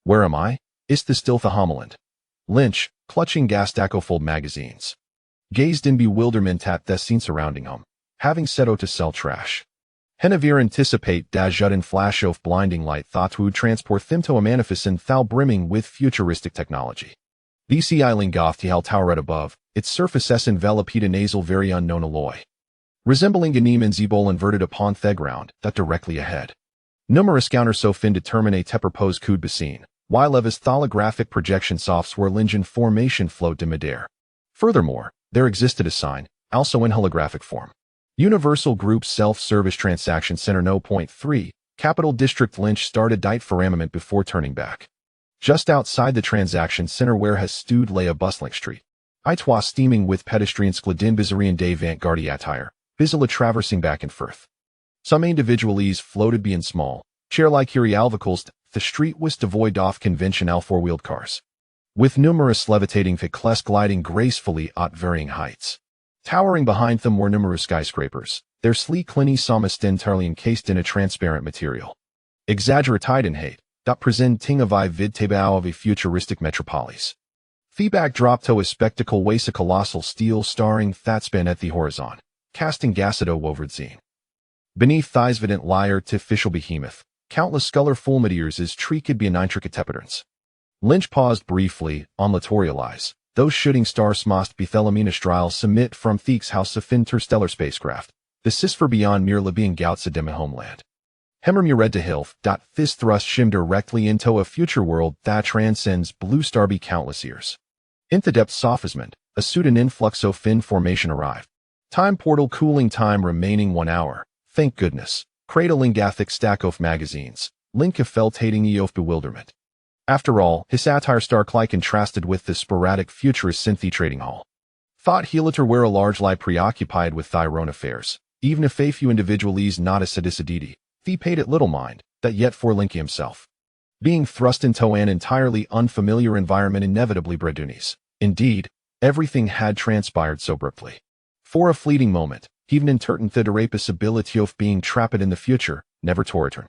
Where am I? Ist the still the homeland? Lynch, clutching Gastacofold magazines, gazed in bewilderment at the scene surrounding him, having set out to sell trash. Henavir anticipate da judden flash of blinding light thought would transport them to a magnificent thou brimming with futuristic technology. BC island goth hel tower at above, its surface s enveloped a nasal very unknown alloy, resembling a Neiman's ebol inverted upon the ground, that directly ahead. Numerous counter so fin determine te propose could be seen, while Levis holographic projection softs were Lingen formation float de midair. Furthermore, there existed a sign, also in holographic form. Universal Group Self-Service Transaction Center No. 3, Capital District Lynch started diet for armament before turning back. Just outside the transaction center where has stood lay a bustling street. Itwa steaming with pedestrians Gladin Bizarian day Vantgardi attire, Bizala traversing back and forth. Some individualese floated being small, chair-like herialvicals, the street was devoid of conventional four-wheeled cars, with numerous levitating vehicles gliding gracefully at varying heights. Towering behind them were numerous skyscrapers, their sleek clinies almost entirely encased in a transparent material. Exaggerated that presenting a vid tabao of a futuristic metropolis. Feedback dropped to a spectacle waste a colossal steel starring thatspan at the horizon, casting gassido over zine. Beneath thighs vident lyre artificial behemoth, countless colorful meteors as tree could be an intricate tepidurns. Lynch paused briefly, on latorialize. Those shooting stars must be Thelamina Strile submit from Theek's house of interstellar spacecraft, the cisfer beyond merely being Gautsa demi homeland. Hemmer red to hilf, this thrust shim directly into a future world that transcends blue star be countless years. In the depth sophistment, a pseudo influx of fin formation arrived. Time portal cooling time remaining 1 hour, thank goodness. Cradling Gathic stack of magazines, Link felt hating of bewilderment. After all, his satire stark-like contrasted with the sporadic futurist synthy trading hall. Thought he later were a large lie preoccupied with Thyron affairs, even if a few individualese not a sedicidity, he paid it little mind, that yet for Linky himself. Being thrust into an entirely unfamiliar environment inevitably bred unease. Indeed, everything had transpired so abruptly. For a fleeting moment, even intertent the derapus ability of being trapped in the future, never to return.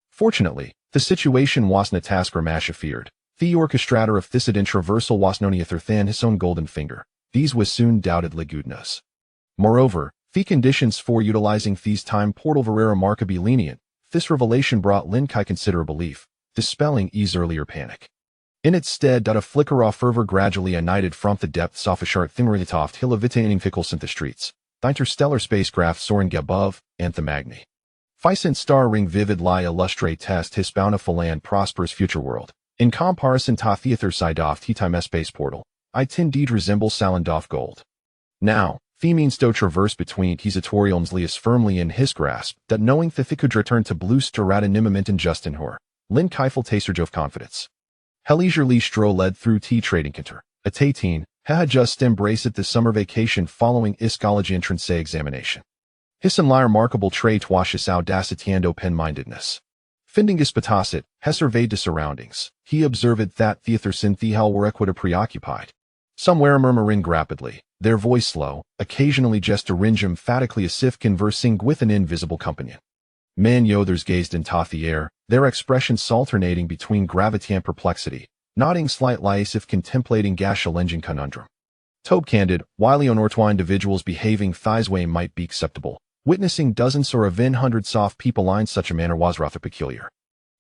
Fortunately, the situation wasn't a task Ramasha feared. The orchestrator of this traversal was known than his own golden finger. These was soon doubtedly goodness. Moreover, the conditions for utilizing these time portal were remarkably lenient. This revelation brought Lin Qi considerable relief, dispelling E's earlier panic. In its stead, a flicker of fervor gradually ignited from the depths of a sharp thimmeritoft hill of vitating fickles into streets. The interstellar spacecraft soaring above, and the magni. Ficent star ring vivid lie illustrate test his bountiful and prosperous future world. In comparison to theather side off time space portal, indeed resembles Salandoff gold. Now, the means to traverse between his atoriums lias firmly in his grasp, that knowing that he could return to blue starata nimament and Justin Hor, Lin Keifel taster of confidence. Leisurely stroll led through tea trading counter. At 18, had just embraced the summer vacation following his college entrance examination. His remarkable trait washes audacitiando pen-mindedness. Findingus patacit, has surveyed the surroundings. He observed that theather synthehal were equita preoccupied. Somewhere murmuring rapidly, their voice slow, occasionally gesturing emphatically as if conversing with an invisible companion. Man yothers gazed into the air, their expressions alternating between gravity and perplexity, nodding slightly as if contemplating gashal engine conundrum. Tobe candid, while on ortwa individuals behaving thighsway might be acceptable. Witnessing dozens or even hundreds of people in such a manner was rather peculiar.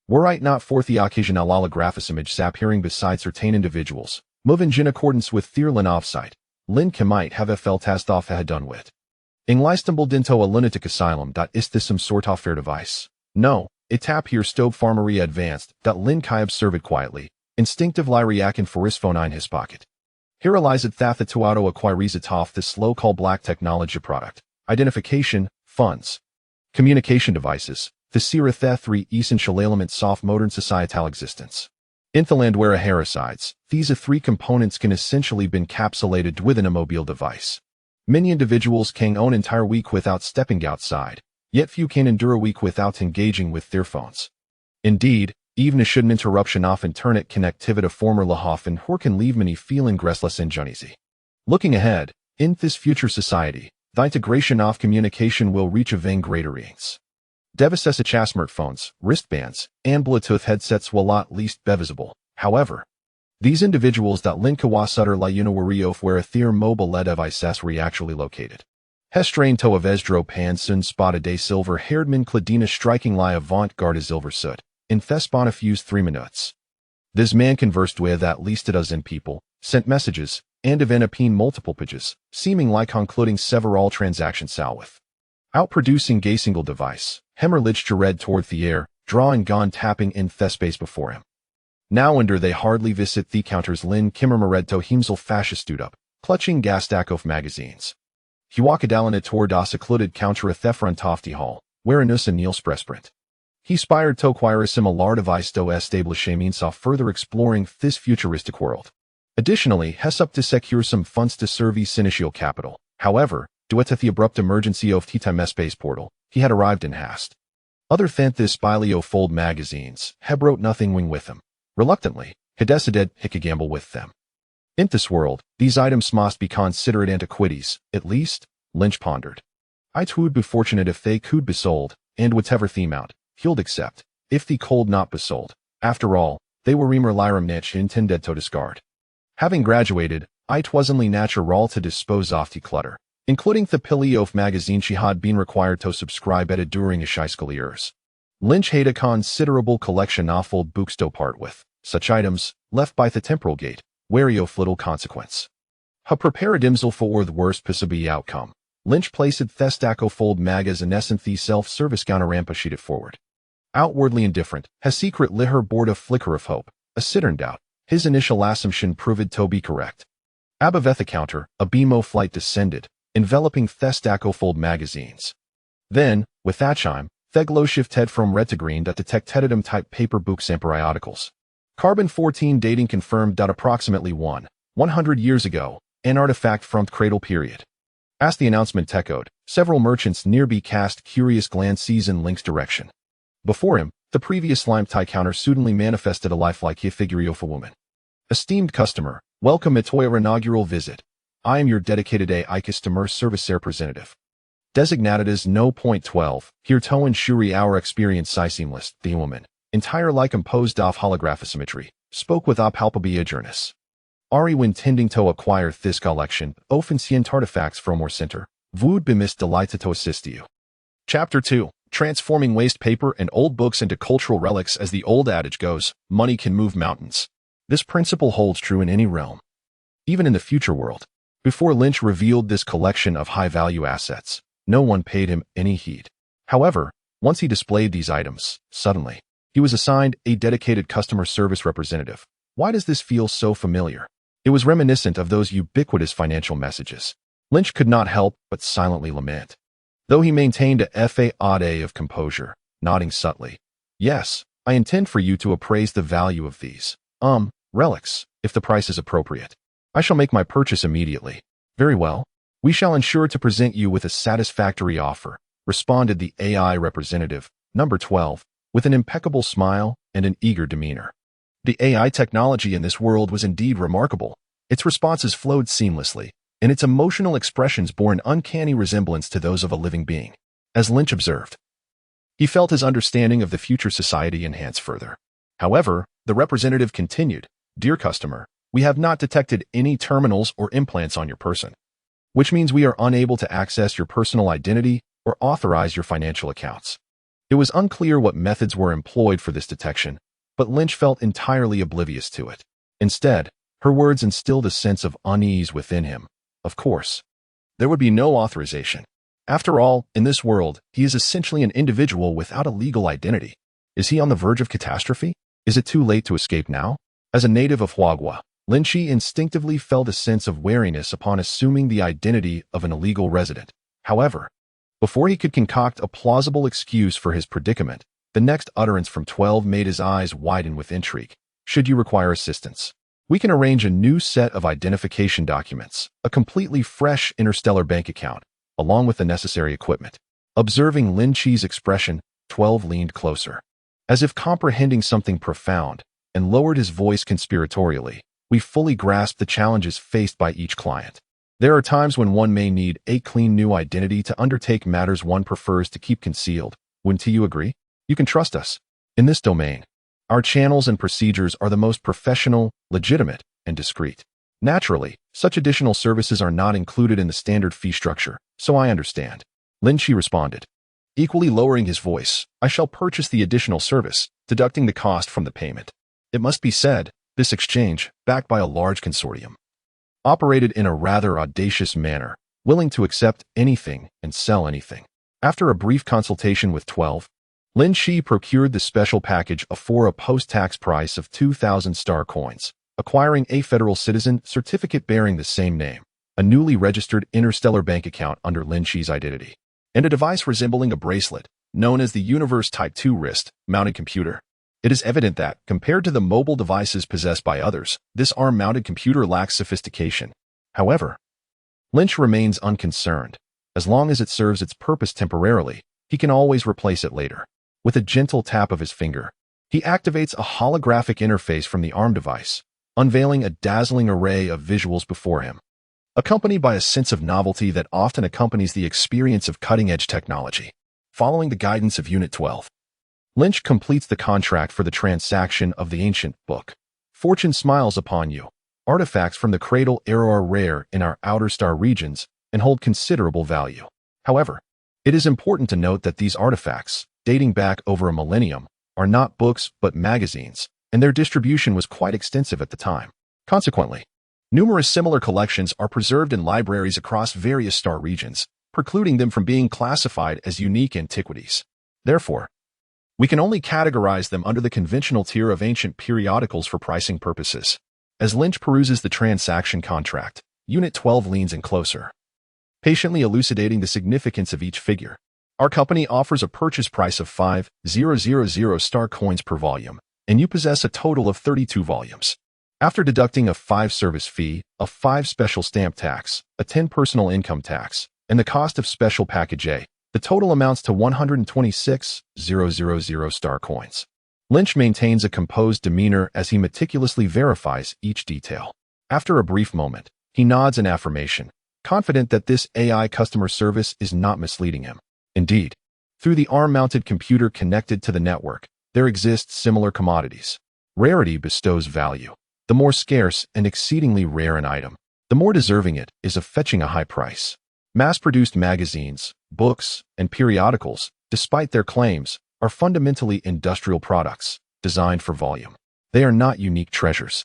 Were it not for the occasional holographous image sap hearing beside certain individuals, moving in accordance with Thierlin offsite, Lin Qi might have felt as though had done with. Enlistumbled into a lunatic asylum. Is this some sort of fair device? No, it tap here stove farmery advanced. Lin Qi observed quietly, instinctively reacting for his phone in his pocket. Here lies it that the Tuauto acquires it off this low-call black technology product. Identification, funds, communication devices, the Sirith 3 essential elements of modern societal existence. In the land where a heresides, these three components can essentially be encapsulated within a mobile device. Many individuals can own entire week without stepping outside, yet few can endure a week without engaging with their phones. Indeed, even a sudden interruption of internet connectivity former Lahoffen or can leave many feeling restless and uneasy. Looking ahead, in this future society, the integration of communication will reach a vain greater range. Devasesa smartphones, wristbands, and Bluetooth headsets were at least bevisible. However, these individuals that Lin Qi sutter la unawario where a their mobile devices were actually located. Hestrain to avezdro pansun spotted a silver-haired man cladina striking lie avant-garde silversut, in thespana fuse 3 minutes. This man conversed with at least a dozen people, sent messages, and even appeared multiple pages, seeming like concluding several transactions with. Outproducing a single device, hemorrhage read toward the air, drawing gone tapping in the space before him. Now under they hardly visit the counters Lin Kimmermaredto himself fascist stood up, clutching gas stack of magazines. He walked down a toward a secluded counter at the front of the hall, where Anus and Niels presprint. He spired to acquire a similar device to establishments of further exploring this futuristic world. Additionally, has up to secure some funds to serve his initial capital. However, due to the abrupt emergency of the time space portal, he had arrived in haste. Other than this spilio fold magazines, he brought nothing wing with him. Reluctantly, he decided he could gamble with them. In this world, these items must be considered antiquities, at least, Lynch pondered. It would be fortunate if they could be sold, and whatever theme out, he'd accept, if they could not be sold. After all, they were remer lyrum niche intended to discard. Having graduated, it wasn't natural to dispose of the clutter, including the pilly of magazine she had been required to subscribe at during his high school years. Lynch had a considerable collection of old books to part with, such items, left by the temporal gate, wary of little consequence. Ha prepared himself for the worst possible outcome. Lynch placed Thestaco fold magas and the self-service counter rampa sheeted forward. Outwardly indifferent, has secret lit her board a flicker of hope, a citern doubt. His initial assumption proved to be correct. Above the counter, a beam of light descended, enveloping Thestaco fold magazines. Then, with that chime, Theglo shifted from red to green to detect teditum type paper books and periodicals. Carbon-14 dating confirmed that approximately 100 years ago, an artifact from the cradle period. As the announcement echoed, several merchants nearby cast curious glances in Link's direction. Before him, the previous slime tie counter suddenly manifested a lifelike figure of a woman. Esteemed customer, welcome to our inaugural visit. I am your dedicated AI customer service representative. Designated as No. 12, here to ensure our experience seamless, the woman, entirely composed of holographic symmetry, spoke with palpable eagerness. Ari when tending to acquire this collection, offensient artifacts from our center, would be delighted to assist you. Chapter 2. Transforming waste paper and old books into cultural relics. As the old adage goes, money can move mountains. This principle holds true in any realm. Even in the future world. Before Lynch revealed this collection of high-value assets, no one paid him any heed. However, once he displayed these items, suddenly, he was assigned a dedicated customer service representative. Why does this feel so familiar? It was reminiscent of those ubiquitous financial messages. Lynch could not help but silently lament. Though he maintained a fa of composure, nodding subtly. Yes, I intend for you to appraise the value of these, relics, if the price is appropriate. I shall make my purchase immediately. Very well. We shall ensure to present you with a satisfactory offer, responded the AI representative, number 12, with an impeccable smile and an eager demeanor. The AI technology in this world was indeed remarkable. Its responses flowed seamlessly, and its emotional expressions bore an uncanny resemblance to those of a living being. As Lynch observed, he felt his understanding of the future society enhanced further. However, the representative continued, Dear customer, we have not detected any terminals or implants on your person, which means we are unable to access your personal identity or authorize your financial accounts. It was unclear what methods were employed for this detection, but Lynch felt entirely oblivious to it. Instead, her words instilled a sense of unease within him. Of course, there would be no authorization. After all, in this world, he is essentially an individual without a legal identity. Is he on the verge of catastrophe? Is it too late to escape now? As a native of Huagua, Lin Qi instinctively felt a sense of wariness upon assuming the identity of an illegal resident. However, before he could concoct a plausible excuse for his predicament, the next utterance from 12 made his eyes widen with intrigue. Should you require assistance, we can arrange a new set of identification documents, a completely fresh Interstellar bank account, along with the necessary equipment. Observing Lin Qi's expression, 12 leaned closer, as if comprehending something profound, and lowered his voice conspiratorially. We fully grasp the challenges faced by each client. There are times when one may need a clean new identity to undertake matters one prefers to keep concealed, Wouldn't you agree? You can trust us. In this domain, our channels and procedures are the most professional, legitimate, and discreet. Naturally, such additional services are not included in the standard fee structure, so I understand. Lin Qi responded, equally lowering his voice. I shall purchase the additional service, deducting the cost from the payment. It must be said, this exchange, backed by a large consortium, operated in a rather audacious manner, willing to accept anything and sell anything. After a brief consultation with 12, Lin Qi procured the special package for a post-tax price of 2,000 star coins, acquiring a federal citizen certificate bearing the same name, a newly registered Interstellar bank account under Lin Qi's identity, and a device resembling a bracelet, known as the Universe Type 2 wrist-mounted computer. It is evident that, compared to the mobile devices possessed by others, this arm-mounted computer lacks sophistication. However, Lynch remains unconcerned. As long as it serves its purpose temporarily, he can always replace it later. With a gentle tap of his finger, he activates a holographic interface from the arm device, unveiling a dazzling array of visuals before him, accompanied by a sense of novelty that often accompanies the experience of cutting-edge technology. Following the guidance of Unit 12, Lynch completes the contract for the transaction of the ancient book. Fortune smiles upon you. Artifacts from the Cradle era are rare in our outer star regions and hold considerable value. However, it is important to note that these artifacts, dating back over a millennium, are not books but magazines, and their distribution was quite extensive at the time. Consequently, numerous similar collections are preserved in libraries across various star regions, precluding them from being classified as unique antiquities. Therefore, we can only categorize them under the conventional tier of ancient periodicals for pricing purposes. As Lynch peruses the transaction contract, Unit 12 leans in closer, patiently elucidating the significance of each figure. Our company offers a purchase price of 5,000 star coins per volume, and you possess a total of 32 volumes. After deducting a 5 service fee, a 5 special stamp tax, a 10 personal income tax, and the cost of special package A, the total amounts to 126,000 star coins. Lynch maintains a composed demeanor as he meticulously verifies each detail. After a brief moment, he nods in affirmation, confident that this AI customer service is not misleading him. Indeed, through the arm-mounted computer connected to the network, there exist similar commodities. Rarity bestows value. The more scarce and exceedingly rare an item, the more deserving it is of fetching a high price. Mass-produced magazines, books, and periodicals, despite their claims, are fundamentally industrial products, designed for volume. They are not unique treasures,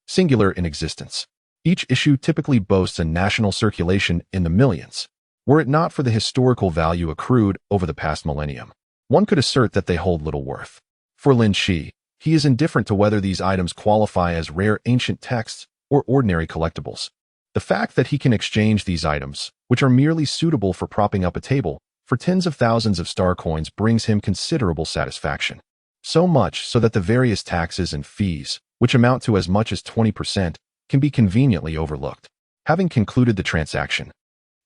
singular in existence. Each issue typically boasts a national circulation in the millions. Were it not for the historical value accrued over the past millennium, one could assert that they hold little worth. For Lin Qi, he is indifferent to whether these items qualify as rare ancient texts or ordinary collectibles. The fact that he can exchange these items, which are merely suitable for propping up a table, for tens of thousands of star coins brings him considerable satisfaction. So much so that the various taxes and fees, which amount to as much as 20%, can be conveniently overlooked. Having concluded the transaction,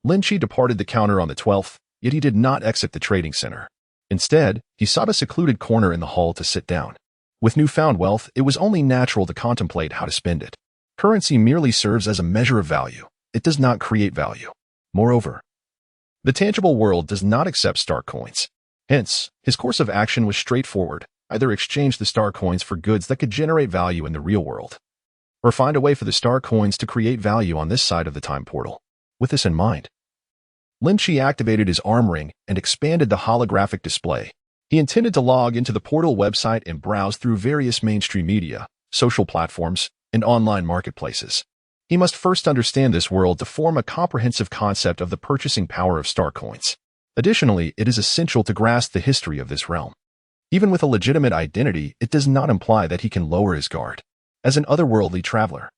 Lin Qi departed the counter on the 12th, yet he did not exit the trading center. Instead, he sought a secluded corner in the hall to sit down. With newfound wealth, it was only natural to contemplate how to spend it. Currency merely serves as a measure of value. It does not create value. Moreover, the tangible world does not accept star coins. Hence, his course of action was straightforward. Either exchange the star coins for goods that could generate value in the real world, or find a way for the star coins to create value on this side of the time portal. With this in mind, Lin Qi activated his arm ring and expanded the holographic display. He intended to log into the portal website and browse through various mainstream media, social platforms, and online marketplaces. He must first understand this world to form a comprehensive concept of the purchasing power of star coins. Additionally, it is essential to grasp the history of this realm. Even with a legitimate identity, it does not imply that he can lower his guard. As an otherworldly traveler,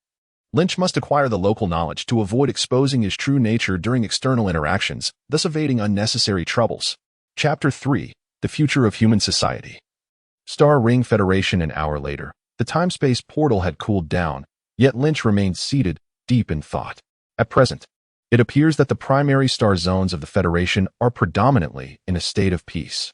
Lynch must acquire the local knowledge to avoid exposing his true nature during external interactions, thus evading unnecessary troubles. Chapter 3: The Future of Human Society. Star Ring Federation. An hour later, the time-space portal had cooled down, yet Lynch remained seated, deep in thought. At present, it appears that the primary star zones of the Federation are predominantly in a state of peace.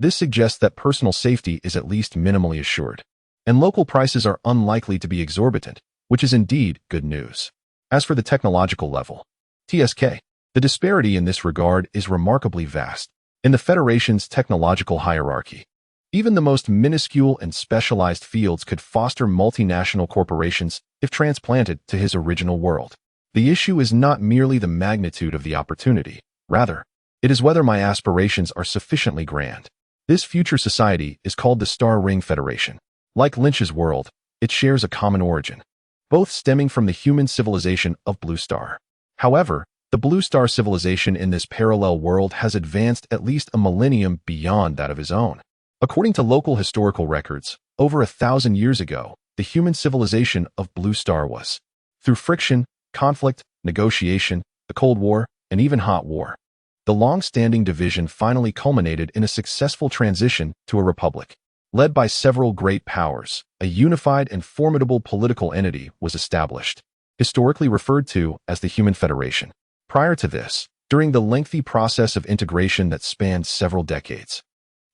This suggests that personal safety is at least minimally assured, and local prices are unlikely to be exorbitant, which is indeed good news. As for the technological level, TSK, the disparity in this regard is remarkably vast. in the Federation's technological hierarchy. Even the most minuscule and specialized fields could foster multinational corporations if transplanted to his original world. The issue is not merely the magnitude of the opportunity. Rather, it is whether my aspirations are sufficiently grand. This future society is called the Star Ring Federation. Like Lynch's world, it shares a common origin, both stemming from the human civilization of Blue Star. However, the Blue Star civilization in this parallel world has advanced at least a millennium beyond that of his own. According to local historical records, over 1,000 years ago, the human civilization of Blue Star was, through friction, conflict, negotiation, the Cold War, and even Hot War, the long-standing division finally culminated in a successful transition to a republic. Led by several great powers, a unified and formidable political entity was established, historically referred to as the Human Federation. Prior to this, during the lengthy process of integration that spanned several decades,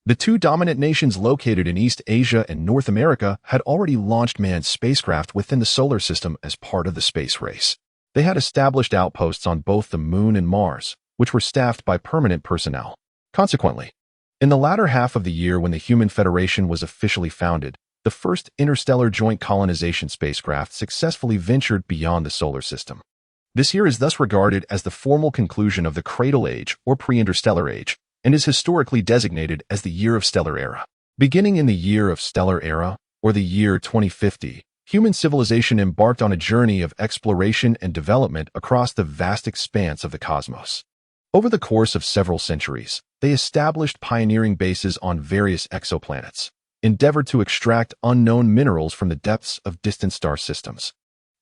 the two dominant nations located in East Asia and North America had already launched manned spacecraft within the solar system as part of the space race. They had established outposts on both the Moon and Mars, which were staffed by permanent personnel. Consequently, in the latter half of the year when the Human Federation was officially founded, the first interstellar joint colonization spacecraft successfully ventured beyond the solar system. This year is thus regarded as the formal conclusion of the Cradle Age or pre-interstellar age, and is historically designated as the Year of Stellar Era. Beginning in the Year of Stellar Era, or the year 2050, human civilization embarked on a journey of exploration and development across the vast expanse of the cosmos. Over the course of several centuries, they established pioneering bases on various exoplanets, endeavored to extract unknown minerals from the depths of distant star systems,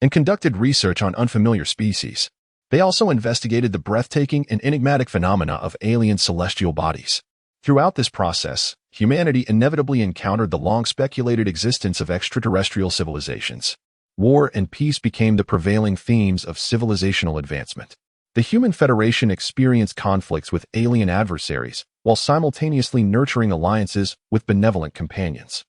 and conducted research on unfamiliar species. They also investigated the breathtaking and enigmatic phenomena of alien celestial bodies. Throughout this process, humanity inevitably encountered the long-speculated existence of extraterrestrial civilizations. War and peace became the prevailing themes of civilizational advancement. The Human Federation experienced conflicts with alien adversaries, while simultaneously nurturing alliances with benevolent companions.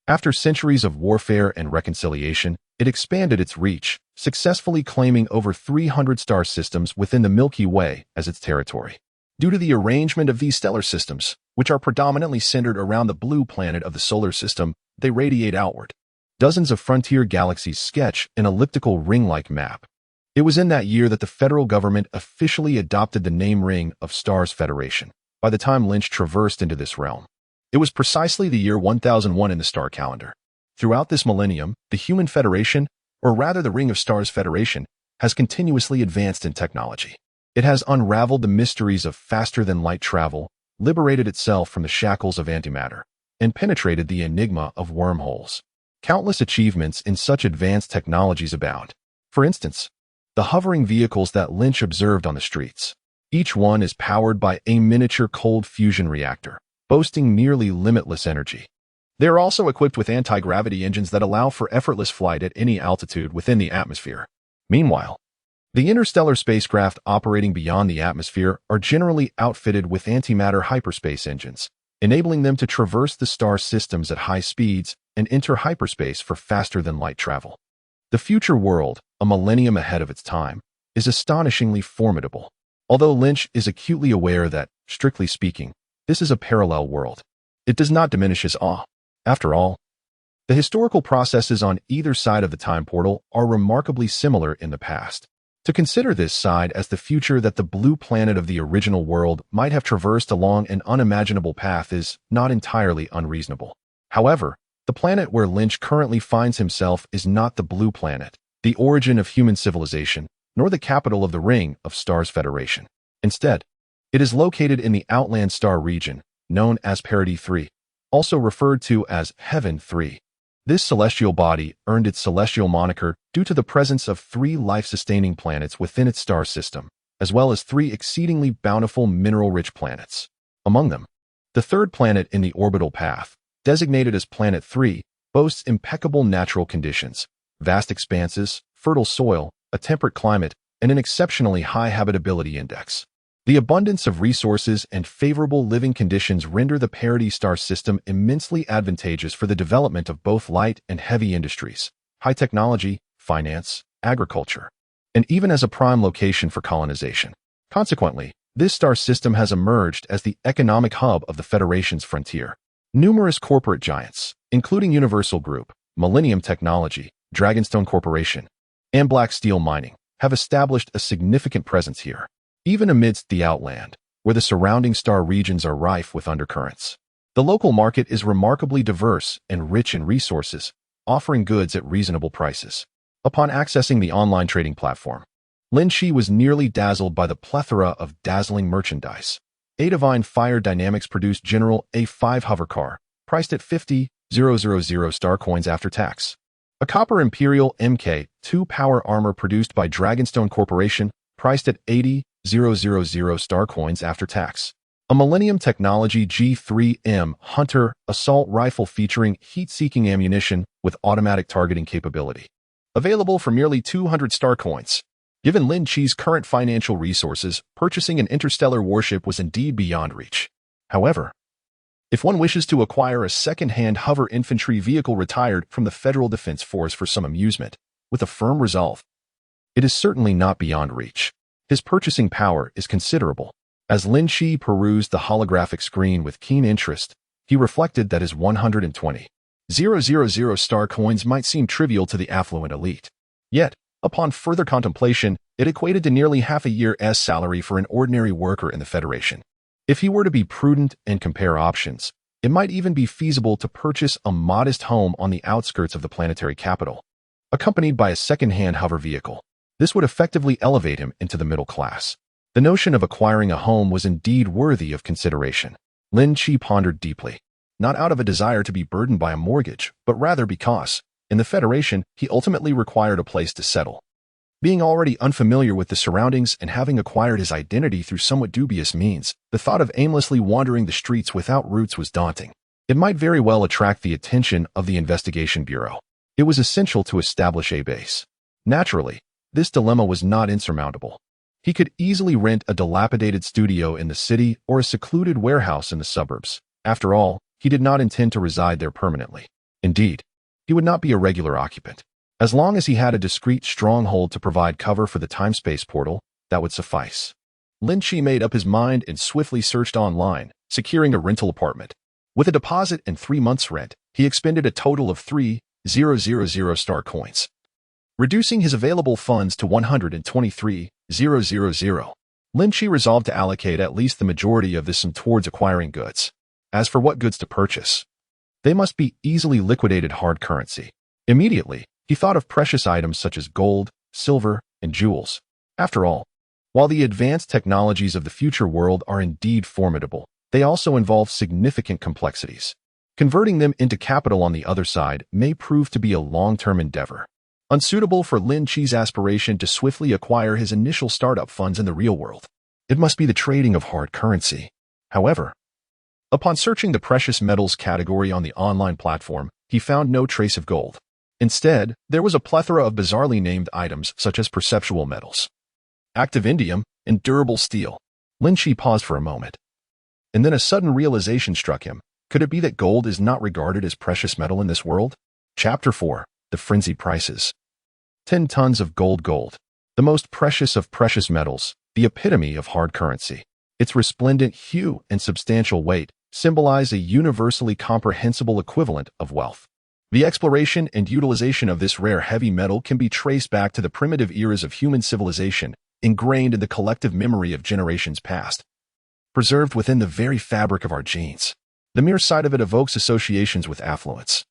After centuries of warfare and reconciliation, it expanded its reach, successfully claiming over 300 star systems within the Milky Way as its territory. Due to the arrangement of these stellar systems, which are predominantly centered around the blue planet of the solar system, they radiate outward. Dozens of frontier galaxies sketch an elliptical ring-like map. It was in that year that the federal government officially adopted the name ring of Stars Federation. By the time Lynch traversed into this realm, it was precisely the year 1001 in the star calendar. Throughout this millennium, the Human Federation, or rather the Ring of Stars Federation, has continuously advanced in technology. It has unraveled the mysteries of faster-than-light travel, liberated itself from the shackles of antimatter, and penetrated the enigma of wormholes. Countless achievements in such advanced technologies abound. For instance, the hovering vehicles that Lynch observed on the streets. Each one is powered by a miniature cold fusion reactor, boasting nearly limitless energy. They are also equipped with anti-gravity engines that allow for effortless flight at any altitude within the atmosphere. Meanwhile, the interstellar spacecraft operating beyond the atmosphere are generally outfitted with antimatter hyperspace engines, enabling them to traverse the star systems at high speeds and enter hyperspace for faster-than-light travel. The future world, a millennium ahead of its time, is astonishingly formidable. Although Lynch is acutely aware that, strictly speaking, this is a parallel world, it does not diminish his awe. After all, the historical processes on either side of the time portal are remarkably similar in the past. To consider this side as the future that the blue planet of the original world might have traversed along an unimaginable path is not entirely unreasonable. However, the planet where Lynch currently finds himself is not the blue planet, the origin of human civilization, nor the capital of the Ring of Stars Federation. Instead, it is located in the Outland Star region, known as Parity 3, also referred to as Heaven 3. This celestial body earned its celestial moniker due to the presence of 3 life-sustaining planets within its star system, as well as 3 exceedingly bountiful mineral-rich planets. Among them, the third planet in the orbital path, designated as Planet 3, boasts impeccable natural conditions, vast expanses, fertile soil, a temperate climate, and an exceptionally high habitability index. The abundance of resources and favorable living conditions render the Parity star system immensely advantageous for the development of both light and heavy industries, high technology, finance, agriculture, and even as a prime location for colonization. Consequently, This star system has emerged as the economic hub of the Federation's frontier. Numerous corporate giants, including Universal Group, Millennium Technology, Dragonstone Corporation, and Black Steel Mining, have established a significant presence here, even amidst the outland, where the surrounding star regions are rife with undercurrents. The local market is remarkably diverse and rich in resources, offering goods at reasonable prices. Upon accessing the online trading platform, Lin Qi was nearly dazzled by the plethora of dazzling merchandise. A Divine Fire Dynamics produced General A5 hover car, priced at 50,000 star coins after tax. A Copper Imperial Mk2 power armor produced by Dragonstone Corporation, priced at 80,000 star coins after tax. A Millennium Technology G3M Hunter assault rifle featuring heat-seeking ammunition with automatic targeting capability. Available for merely 200 star coins. Given Lin Qi's current financial resources, purchasing an interstellar warship was indeed beyond reach. However, if one wishes to acquire a second-hand hover infantry vehicle retired from the Federal Defense Force for some amusement, with a firm resolve, it is certainly not beyond reach. His purchasing power is considerable. As Lin Qi perused the holographic screen with keen interest, he reflected that his 120,000 star coins might seem trivial to the affluent elite. Yet, upon further contemplation, it equated to nearly half a year's salary for an ordinary worker in the Federation. If he were to be prudent and compare options, it might even be feasible to purchase a modest home on the outskirts of the planetary capital, accompanied by a second-hand hover vehicle. This would effectively elevate him into the middle class. The notion of acquiring a home was indeed worthy of consideration. Lin Qi pondered deeply, not out of a desire to be burdened by a mortgage, but rather because, in the Federation, he ultimately required a place to settle. Being already unfamiliar with the surroundings and having acquired his identity through somewhat dubious means, the thought of aimlessly wandering the streets without roots was daunting. It might very well attract the attention of the Investigation Bureau. It was essential to establish a base. Naturally, this dilemma was not insurmountable. He could easily rent a dilapidated studio in the city or a secluded warehouse in the suburbs. After all, he did not intend to reside there permanently. Indeed, he would not be a regular occupant. As long as he had a discreet stronghold to provide cover for the time-space portal, that would suffice. Lin Qi made up his mind and swiftly searched online, securing a rental apartment. With a deposit and 3 months' rent, he expended a total of 3,000 star coins, reducing his available funds to 123,000. Lin Qi resolved to allocate at least the majority of this sum towards acquiring goods. As for what goods to purchase, they must be easily liquidated hard currency. Immediately, he thought of precious items such as gold, silver, and jewels. After all, while the advanced technologies of the future world are indeed formidable, they also involve significant complexities. Converting them into capital on the other side may prove to be a long-term endeavor, unsuitable for Lin Qi's aspiration to swiftly acquire his initial startup funds in the real world. It must be the trading of hard currency. However, upon searching the precious metals category on the online platform, he found no trace of gold. Instead, there was a plethora of bizarrely named items such as perceptual metals, active indium, and durable steel. Lin Qi paused for a moment, and then a sudden realization struck him. Could it be that gold is not regarded as precious metal in this world? Chapter 4. The Frenzied Prices. 10 tons of gold, the most precious of precious metals, the epitome of hard currency. Its resplendent hue and substantial weight symbolize a universally comprehensible equivalent of wealth. The exploration and utilization of this rare heavy metal can be traced back to the primitive eras of human civilization, ingrained in the collective memory of generations past, preserved within the very fabric of our genes. The mere sight of it evokes associations with affluence.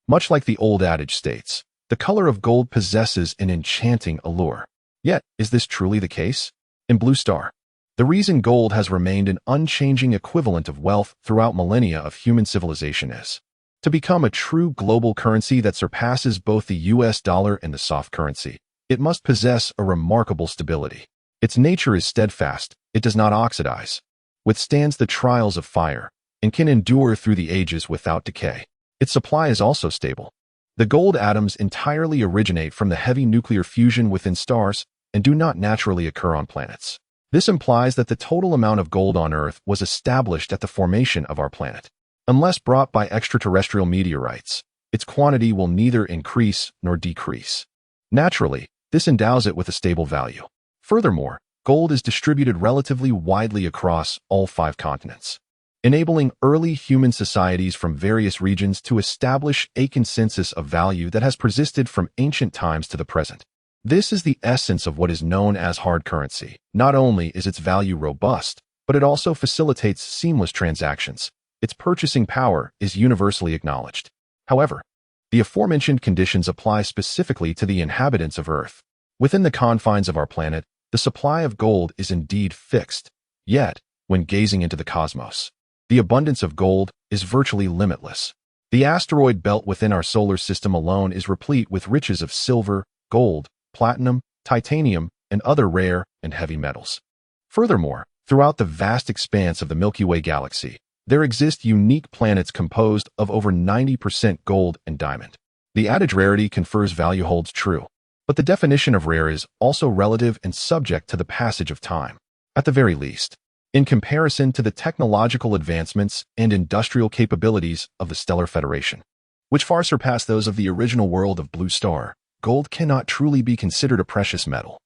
Much like the old adage states, the color of gold possesses an enchanting allure. Yet, is this truly the case? In Blue Star, the reason gold has remained an unchanging equivalent of wealth throughout millennia of human civilization is to become a true global currency that surpasses both the US dollar and the soft currency. It must possess a remarkable stability. Its nature is steadfast, it does not oxidize, withstands the trials of fire, and can endure through the ages without decay. Its supply is also stable. The gold atoms entirely originate from the heavy nuclear fusion within stars and do not naturally occur on planets. This implies that the total amount of gold on Earth was established at the formation of our planet. Unless brought by extraterrestrial meteorites, its quantity will neither increase nor decrease. Naturally, this endows it with a stable value. Furthermore, gold is distributed relatively widely across all 5 continents, enabling early human societies from various regions to establish a consensus of value that has persisted from ancient times to the present. This is the essence of what is known as hard currency. Not only is its value robust, but it also facilitates seamless transactions. Its purchasing power is universally acknowledged. However, the aforementioned conditions apply specifically to the inhabitants of Earth. Within the confines of our planet, the supply of gold is indeed fixed. Yet, when gazing into the cosmos, the abundance of gold is virtually limitless. The asteroid belt within our solar system alone is replete with riches of silver, gold, platinum, titanium, and other rare and heavy metals. Furthermore, throughout the vast expanse of the Milky Way galaxy, there exist unique planets composed of over 90% gold and diamond. The adage rarity confers value holds true, but the definition of rare is also relative and subject to the passage of time. At the very least, in comparison to the technological advancements and industrial capabilities of the Stellar Federation, which far surpass those of the original world of Blue Star, gold cannot truly be considered a precious metal.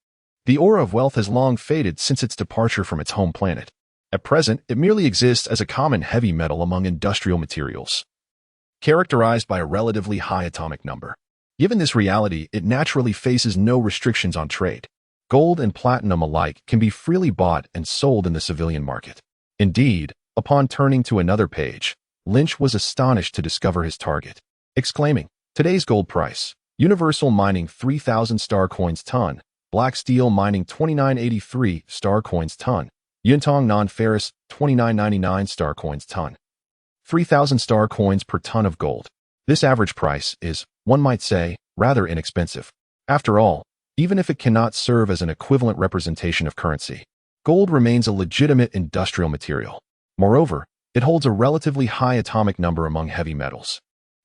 The aura of wealth has long faded since its departure from its home planet. At present, it merely exists as a common heavy metal among industrial materials, characterized by a relatively high atomic number. Given this reality, it naturally faces no restrictions on trade. Gold and platinum alike can be freely bought and sold in the civilian market. Indeed, upon turning to another page, Lynch was astonished to discover his target, exclaiming, "Today's gold price. Universal mining 3,000 star coins ton, Black Steel mining 2983 star coins ton, Yuntong non-ferrous 2999 star coins ton. 3,000 star coins per ton of gold. This average price is, one might say, rather inexpensive. After all, even if it cannot serve as an equivalent representation of currency, gold remains a legitimate industrial material. Moreover, it holds a relatively high atomic number among heavy metals.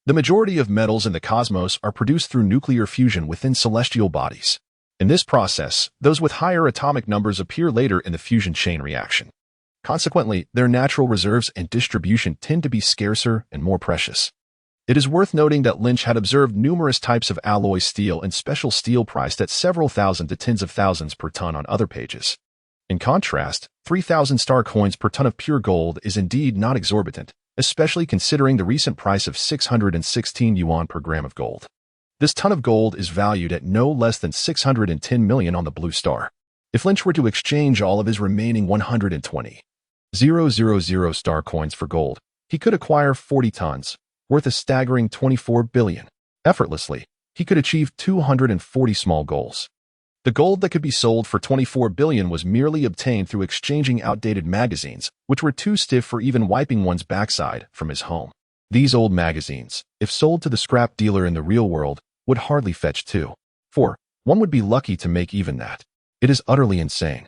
The majority of metals in the cosmos are produced through nuclear fusion within celestial bodies. In this process, those with higher atomic numbers appear later in the fusion chain reaction. Consequently, their natural reserves and distribution tend to be scarcer and more precious. It is worth noting that Lynch had observed numerous types of alloy steel and special steel priced at several thousand to tens of thousands per ton on other pages. In contrast, 3,000 star coins per ton of pure gold is indeed not exorbitant, especially considering the recent price of 616 yuan per gram of gold. This ton of gold is valued at no less than 610 million on the Blue Star. If Lynch were to exchange all of his remaining 120,000 star coins for gold, he could acquire 40 tons, worth a staggering 24 billion. Effortlessly, he could achieve 240 small goals. The gold that could be sold for 24 billion was merely obtained through exchanging outdated magazines, which were too stiff for even wiping one's backside from his home. These old magazines, if sold to the scrap dealer in the real world, would hardly fetch 2.4. One would be lucky to make even that. It is utterly insane.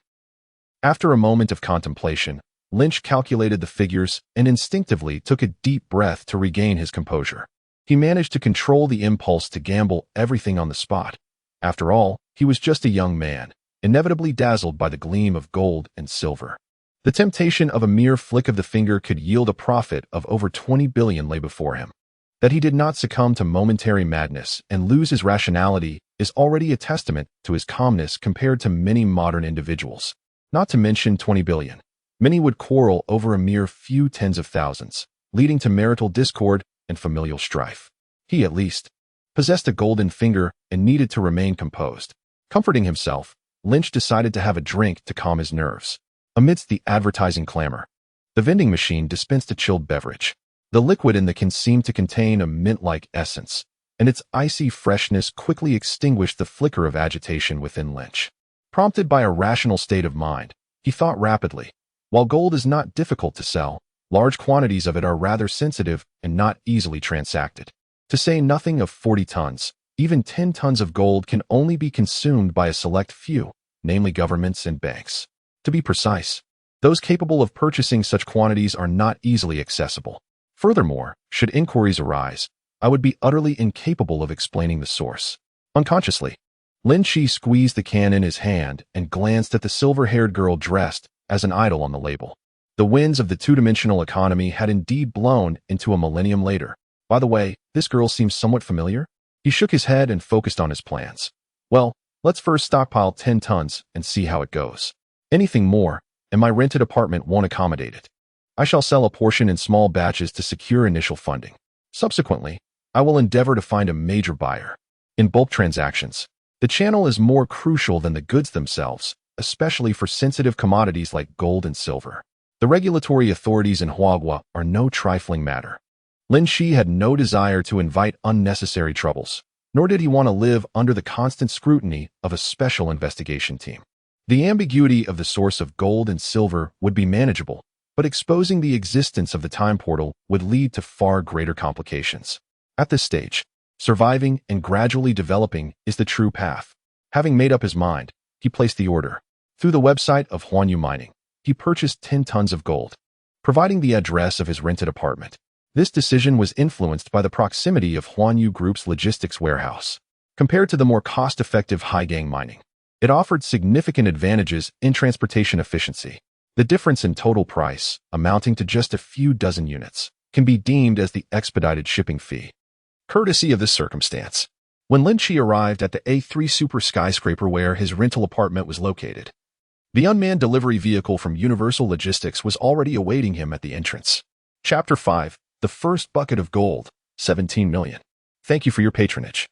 After a moment of contemplation, Lynch calculated the figures and instinctively took a deep breath to regain his composure. He managed to control the impulse to gamble everything on the spot. After all, he was just a young man, inevitably dazzled by the gleam of gold and silver. The temptation of a mere flick of the finger could yield a profit of over 20 billion lay before him. That he did not succumb to momentary madness and lose his rationality is already a testament to his calmness compared to many modern individuals. Not to mention 20 billion. Many would quarrel over a mere few tens of thousands, leading to marital discord and familial strife. He, at least, possessed a golden finger and needed to remain composed. Comforting himself, Lynch decided to have a drink to calm his nerves. Amidst the advertising clamor, the vending machine dispensed a chilled beverage. The liquid in the can seemed to contain a mint-like essence, and its icy freshness quickly extinguished the flicker of agitation within Lynch. Prompted by a rational state of mind, he thought rapidly. While gold is not difficult to sell, large quantities of it are rather sensitive and not easily transacted. To say nothing of 40 tons, even 10 tons of gold can only be consumed by a select few, namely governments and banks. To be precise, those capable of purchasing such quantities are not easily accessible. Furthermore, should inquiries arise, I would be utterly incapable of explaining the source. Unconsciously, Lin Qi squeezed the can in his hand and glanced at the silver-haired girl dressed as an idol on the label. The winds of the two-dimensional economy had indeed blown into a millennium later. By the way, this girl seems somewhat familiar. He shook his head and focused on his plans. Well, let's first stockpile 10 tons and see how it goes. Anything more, and my rented apartment won't accommodate it. I shall sell a portion in small batches to secure initial funding. Subsequently, I will endeavor to find a major buyer. In bulk transactions, the channel is more crucial than the goods themselves, especially for sensitive commodities like gold and silver. The regulatory authorities in Huagua are no trifling matter. Lin Qi had no desire to invite unnecessary troubles, nor did he want to live under the constant scrutiny of a special investigation team. The ambiguity of the source of gold and silver would be manageable, but exposing the existence of the time portal would lead to far greater complications. At this stage, surviving and gradually developing is the true path. Having made up his mind, he placed the order. Through the website of Huanyu Mining, he purchased 10 tons of gold, providing the address of his rented apartment. This decision was influenced by the proximity of Huanyu Group's logistics warehouse. Compared to the more cost-effective Haigang mining, it offered significant advantages in transportation efficiency. The difference in total price, amounting to just a few dozen units, can be deemed as the expedited shipping fee. Courtesy of this circumstance, when Lin Qi arrived at the A3 super skyscraper where his rental apartment was located, the unmanned delivery vehicle from Universal Logistics was already awaiting him at the entrance. Chapter 5. The First Bucket of Gold, 17 million. Thank you for your patronage,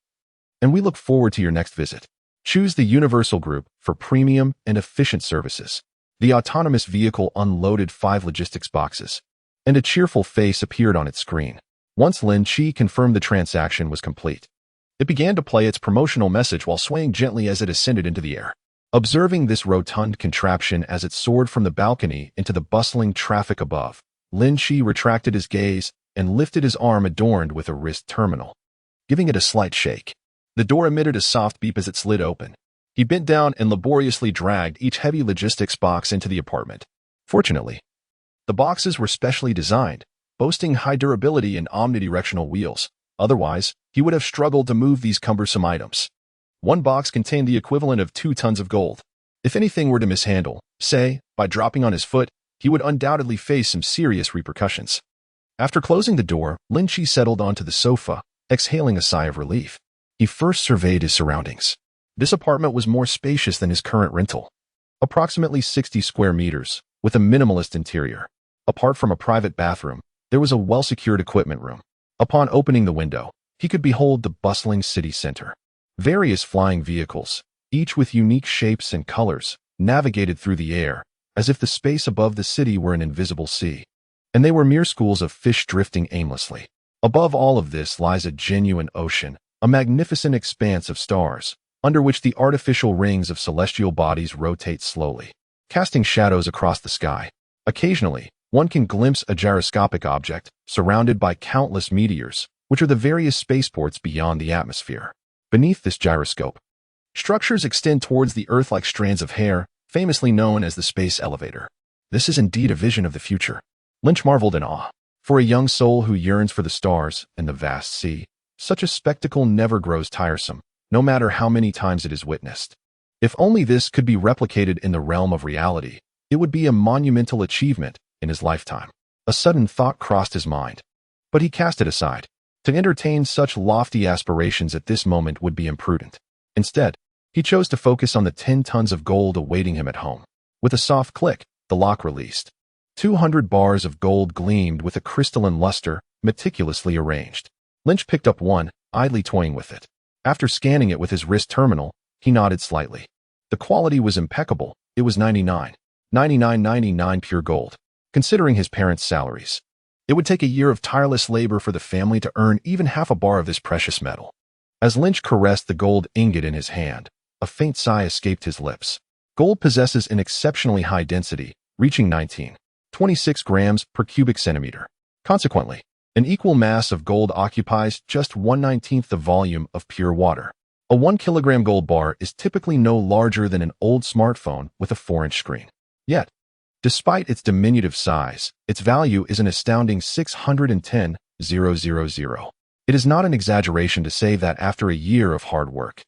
and we look forward to your next visit. Choose the Universal Group for premium and efficient services. The autonomous vehicle unloaded 5 logistics boxes, and a cheerful face appeared on its screen. Once Lin Qi confirmed the transaction was complete, it began to play its promotional message while swaying gently as it ascended into the air. Observing this rotund contraption as it soared from the balcony into the bustling traffic above, Lin Qi retracted his gaze and lifted his arm adorned with a wrist terminal, giving it a slight shake. The door emitted a soft beep as it slid open. He bent down and laboriously dragged each heavy logistics box into the apartment. Fortunately, the boxes were specially designed, boasting high durability and omnidirectional wheels. Otherwise, he would have struggled to move these cumbersome items. One box contained the equivalent of 2 tons of gold. If anything were to mishandle, say, by dropping on his foot, he would undoubtedly face some serious repercussions. After closing the door, Lin Qi settled onto the sofa, exhaling a sigh of relief. He first surveyed his surroundings. This apartment was more spacious than his current rental, approximately 60 square meters, with a minimalist interior. Apart from a private bathroom, there was a well-secured equipment room. Upon opening the window, he could behold the bustling city center. Various flying vehicles, each with unique shapes and colors, navigated through the air, as if the space above the city were an invisible sea, and they were mere schools of fish drifting aimlessly. Above all of this lies a genuine ocean, a magnificent expanse of stars, under which the artificial rings of celestial bodies rotate slowly, casting shadows across the sky. Occasionally, one can glimpse a gyroscopic object, surrounded by countless meteors, which are the various spaceports beyond the atmosphere. Beneath this gyroscope, structures extend towards the Earth like strands of hair, famously known as the space elevator. This is indeed a vision of the future. Lynch marveled in awe. For a young soul who yearns for the stars and the vast sea, such a spectacle never grows tiresome, no matter how many times it is witnessed. If only this could be replicated in the realm of reality, it would be a monumental achievement in his lifetime. A sudden thought crossed his mind, but he cast it aside. To entertain such lofty aspirations at this moment would be imprudent. Instead, he chose to focus on the 10 tons of gold awaiting him at home. With a soft click, the lock released. 200 bars of gold gleamed with a crystalline luster, meticulously arranged. Lynch picked up one, idly toying with it. After scanning it with his wrist terminal, he nodded slightly. The quality was impeccable. It was 99.99 pure gold. Considering his parents' salaries, it would take a year of tireless labor for the family to earn even half a bar of this precious metal. As Lynch caressed the gold ingot in his hand, a faint sigh escaped his lips. Gold possesses an exceptionally high density, reaching 19.26 grams per cubic centimeter. Consequently, an equal mass of gold occupies just 1/19 the volume of pure water. A 1 kilogram gold bar is typically no larger than an old smartphone with a 4-inch screen. Yet, despite its diminutive size, its value is an astounding 610,000. It is not an exaggeration to say that after a year of hard work,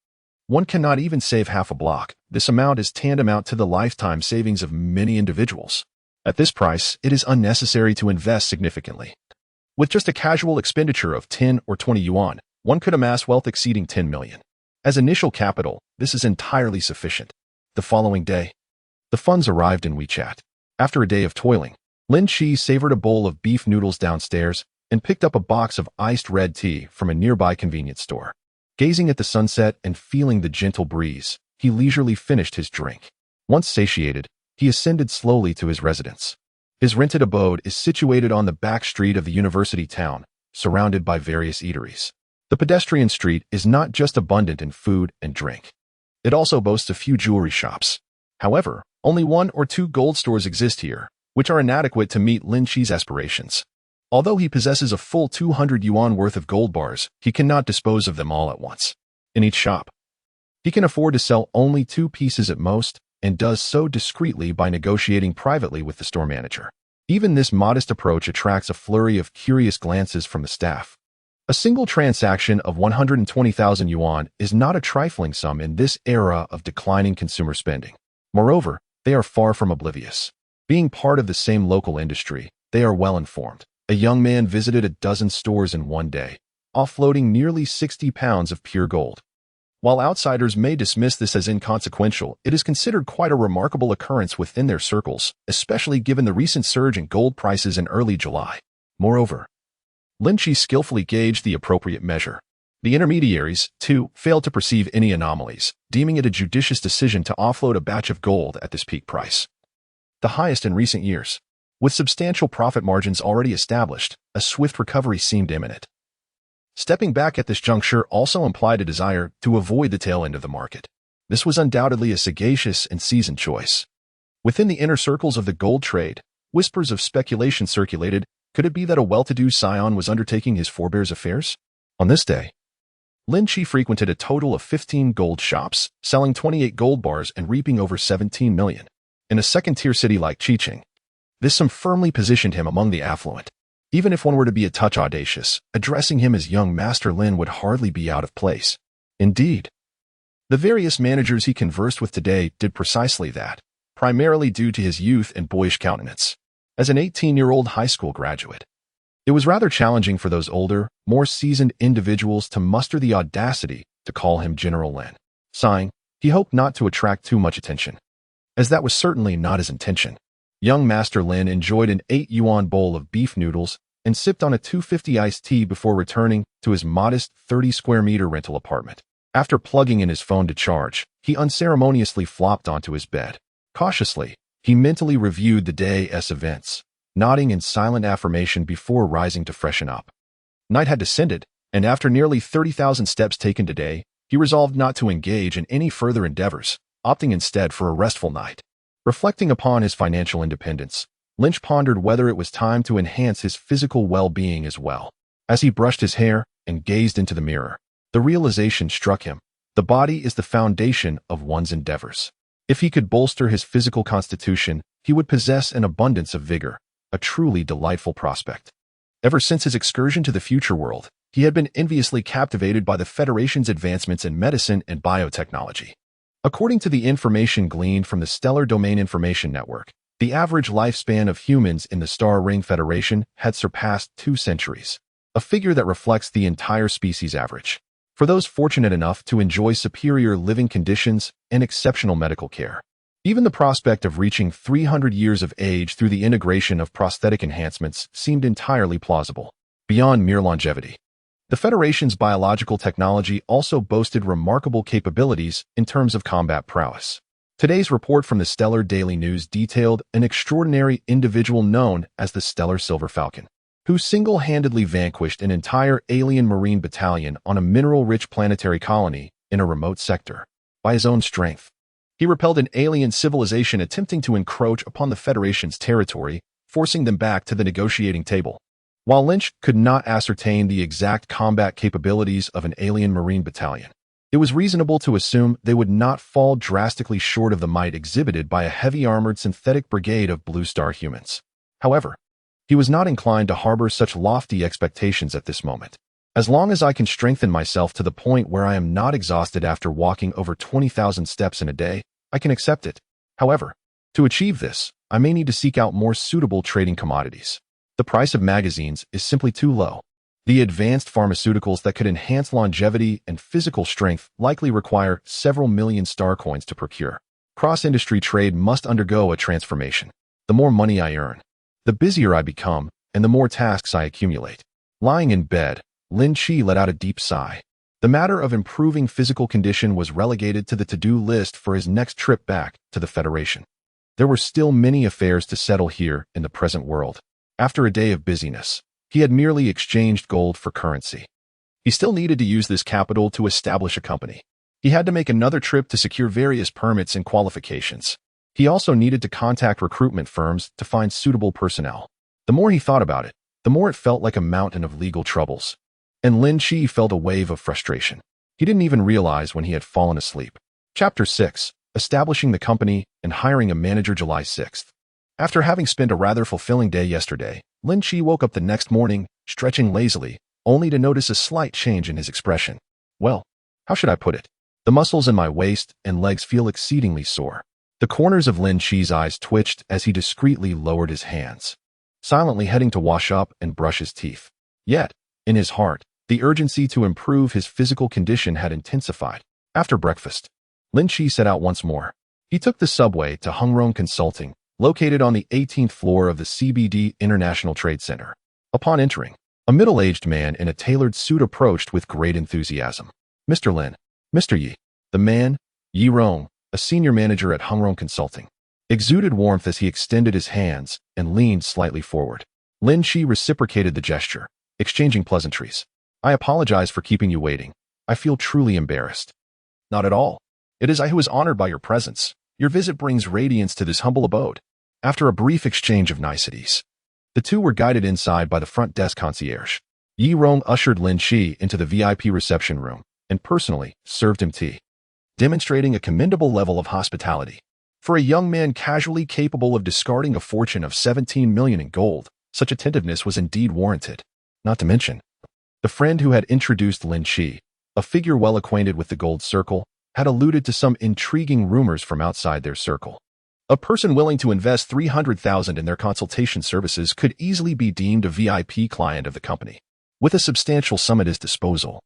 one cannot even save half a block. This amount is tantamount to the lifetime savings of many individuals. At this price, it is unnecessary to invest significantly. With just a casual expenditure of 10 or 20 yuan, one could amass wealth exceeding 10 million. As initial capital, this is entirely sufficient. The following day, The funds arrived in WeChat. After a day of toiling, Lin Qi savored a bowl of beef noodles downstairs and picked up a box of iced red tea from a nearby convenience store. Gazing at the sunset and feeling the gentle breeze, he leisurely finished his drink. Once satiated, he ascended slowly to his residence. His rented abode is situated on the back street of the university town, surrounded by various eateries. The pedestrian street is not just abundant in food and drink. It also boasts a few jewelry shops. However, only 1 or 2 gold stores exist here, which are inadequate to meet Lin Qi's aspirations. Although he possesses a full 200 yuan worth of gold bars, he cannot dispose of them all at once. In each shop, he can afford to sell only 2 pieces at most, and does so discreetly by negotiating privately with the store manager. Even this modest approach attracts a flurry of curious glances from the staff. A single transaction of 120,000 yuan is not a trifling sum in this era of declining consumer spending. Moreover, they are far from oblivious. Being part of the same local industry, they are well informed. A young man visited a dozen stores in one day, offloading nearly 60 pounds of pure gold. While outsiders may dismiss this as inconsequential, it is considered quite a remarkable occurrence within their circles, especially given the recent surge in gold prices in early July. Moreover, Lin Qi skillfully gauged the appropriate measure. The intermediaries, too, failed to perceive any anomalies, deeming it a judicious decision to offload a batch of gold at this peak price, the highest in recent years. With substantial profit margins already established, a swift recovery seemed imminent. Stepping back at this juncture also implied a desire to avoid the tail end of the market. This was undoubtedly a sagacious and seasoned choice. Within the inner circles of the gold trade, whispers of speculation circulated. Could it be that a well-to-do scion was undertaking his forebear's affairs? On this day, Lin Qi frequented a total of 15 gold shops, selling 28 gold bars and reaping over 17 million. In a second-tier city like Qiqing, this sum firmly positioned him among the affluent. Even if one were to be a touch audacious, addressing him as young Master Lin would hardly be out of place. Indeed, the various managers he conversed with today did precisely that, primarily due to his youth and boyish countenance. As an 18-year-old high school graduate, it was rather challenging for those older, more seasoned individuals to muster the audacity to call him General Lin. Sighing, he hoped not to attract too much attention, as that was certainly not his intention. Young Master Lin enjoyed an 8 yuan bowl of beef noodles and sipped on a 250 iced tea before returning to his modest 30-square-meter rental apartment. After plugging in his phone to charge, he unceremoniously flopped onto his bed. Cautiously, he mentally reviewed the day's events, nodding in silent affirmation before rising to freshen up. Night had descended, and after nearly 30,000 steps taken today, he resolved not to engage in any further endeavors, opting instead for a restful night. Reflecting upon his financial independence, Lynch pondered whether it was time to enhance his physical well-being as well. As he brushed his hair and gazed into the mirror, the realization struck him: the body is the foundation of one's endeavors. If he could bolster his physical constitution, he would possess an abundance of vigor, a truly delightful prospect. Ever since his excursion to the future world, he had been enviously captivated by the Federation's advancements in medicine and biotechnology. According to the information gleaned from the Stellar Domain Information Network, the average lifespan of humans in the Star Ring Federation had surpassed 2 centuries, a figure that reflects the entire species average. For those fortunate enough to enjoy superior living conditions and exceptional medical care, even the prospect of reaching 300 years of age through the integration of prosthetic enhancements seemed entirely plausible. Beyond mere longevity, the Federation's biological technology also boasted remarkable capabilities in terms of combat prowess. Today's report from the Stellar Daily News detailed an extraordinary individual known as the Stellar Silver Falcon, who single-handedly vanquished an entire alien marine battalion on a mineral-rich planetary colony in a remote sector. By his own strength, he repelled an alien civilization attempting to encroach upon the Federation's territory, forcing them back to the negotiating table. While Lynch could not ascertain the exact combat capabilities of an alien marine battalion, it was reasonable to assume they would not fall drastically short of the might exhibited by a heavy-armored synthetic brigade of Blue Star humans. However, he was not inclined to harbor such lofty expectations at this moment. As long as I can strengthen myself to the point where I am not exhausted after walking over 20,000 steps in a day, I can accept it. However, to achieve this, I may need to seek out more suitable trading commodities. The price of magazines is simply too low. The advanced pharmaceuticals that could enhance longevity and physical strength likely require several million star coins to procure. Cross-industry trade must undergo a transformation. The more money I earn, the busier I become, and the more tasks I accumulate. Lying in bed, Lin Qi let out a deep sigh. The matter of improving physical condition was relegated to the to-do list for his next trip back to the Federation. There were still many affairs to settle here in the present world. After a day of busyness, he had merely exchanged gold for currency. He still needed to use this capital to establish a company. He had to make another trip to secure various permits and qualifications. He also needed to contact recruitment firms to find suitable personnel. The more he thought about it, the more it felt like a mountain of legal troubles. And Lin Qi felt a wave of frustration. He didn't even realize when he had fallen asleep. Chapter 6. Establishing the company and hiring a manager. July 6th. After having spent a rather fulfilling day yesterday, Lin Qi woke up the next morning, stretching lazily, only to notice a slight change in his expression. Well, how should I put it? The muscles in my waist and legs feel exceedingly sore. The corners of Lin Qi's eyes twitched as he discreetly lowered his hands, silently heading to wash up and brush his teeth. Yet, in his heart, the urgency to improve his physical condition had intensified. After breakfast, Lin Qi set out once more. He took the subway to Hungrong Consulting, located on the 18th floor of the CBD International Trade Center. Upon entering, a middle-aged man in a tailored suit approached with great enthusiasm. Mr. Lin, Mr. Yi. The man, Yi Rong, a senior manager at Hungrong Consulting, exuded warmth as he extended his hands and leaned slightly forward. Lin Qi reciprocated the gesture, exchanging pleasantries. I apologize for keeping you waiting. I feel truly embarrassed. Not at all. It is I who is honored by your presence. Your visit brings radiance to this humble abode. After a brief exchange of niceties, the two were guided inside by the front desk concierge. Yi Rong ushered Lin Qi into the VIP reception room and personally served him tea, demonstrating a commendable level of hospitality. For a young man casually capable of discarding a fortune of 17 million in gold, such attentiveness was indeed warranted. Not to mention, the friend who had introduced Lin Qi, a figure well acquainted with the gold circle, had alluded to some intriguing rumors from outside their circle. A person willing to invest 300,000 in their consultation services could easily be deemed a VIP client of the company. With a substantial sum at his disposal,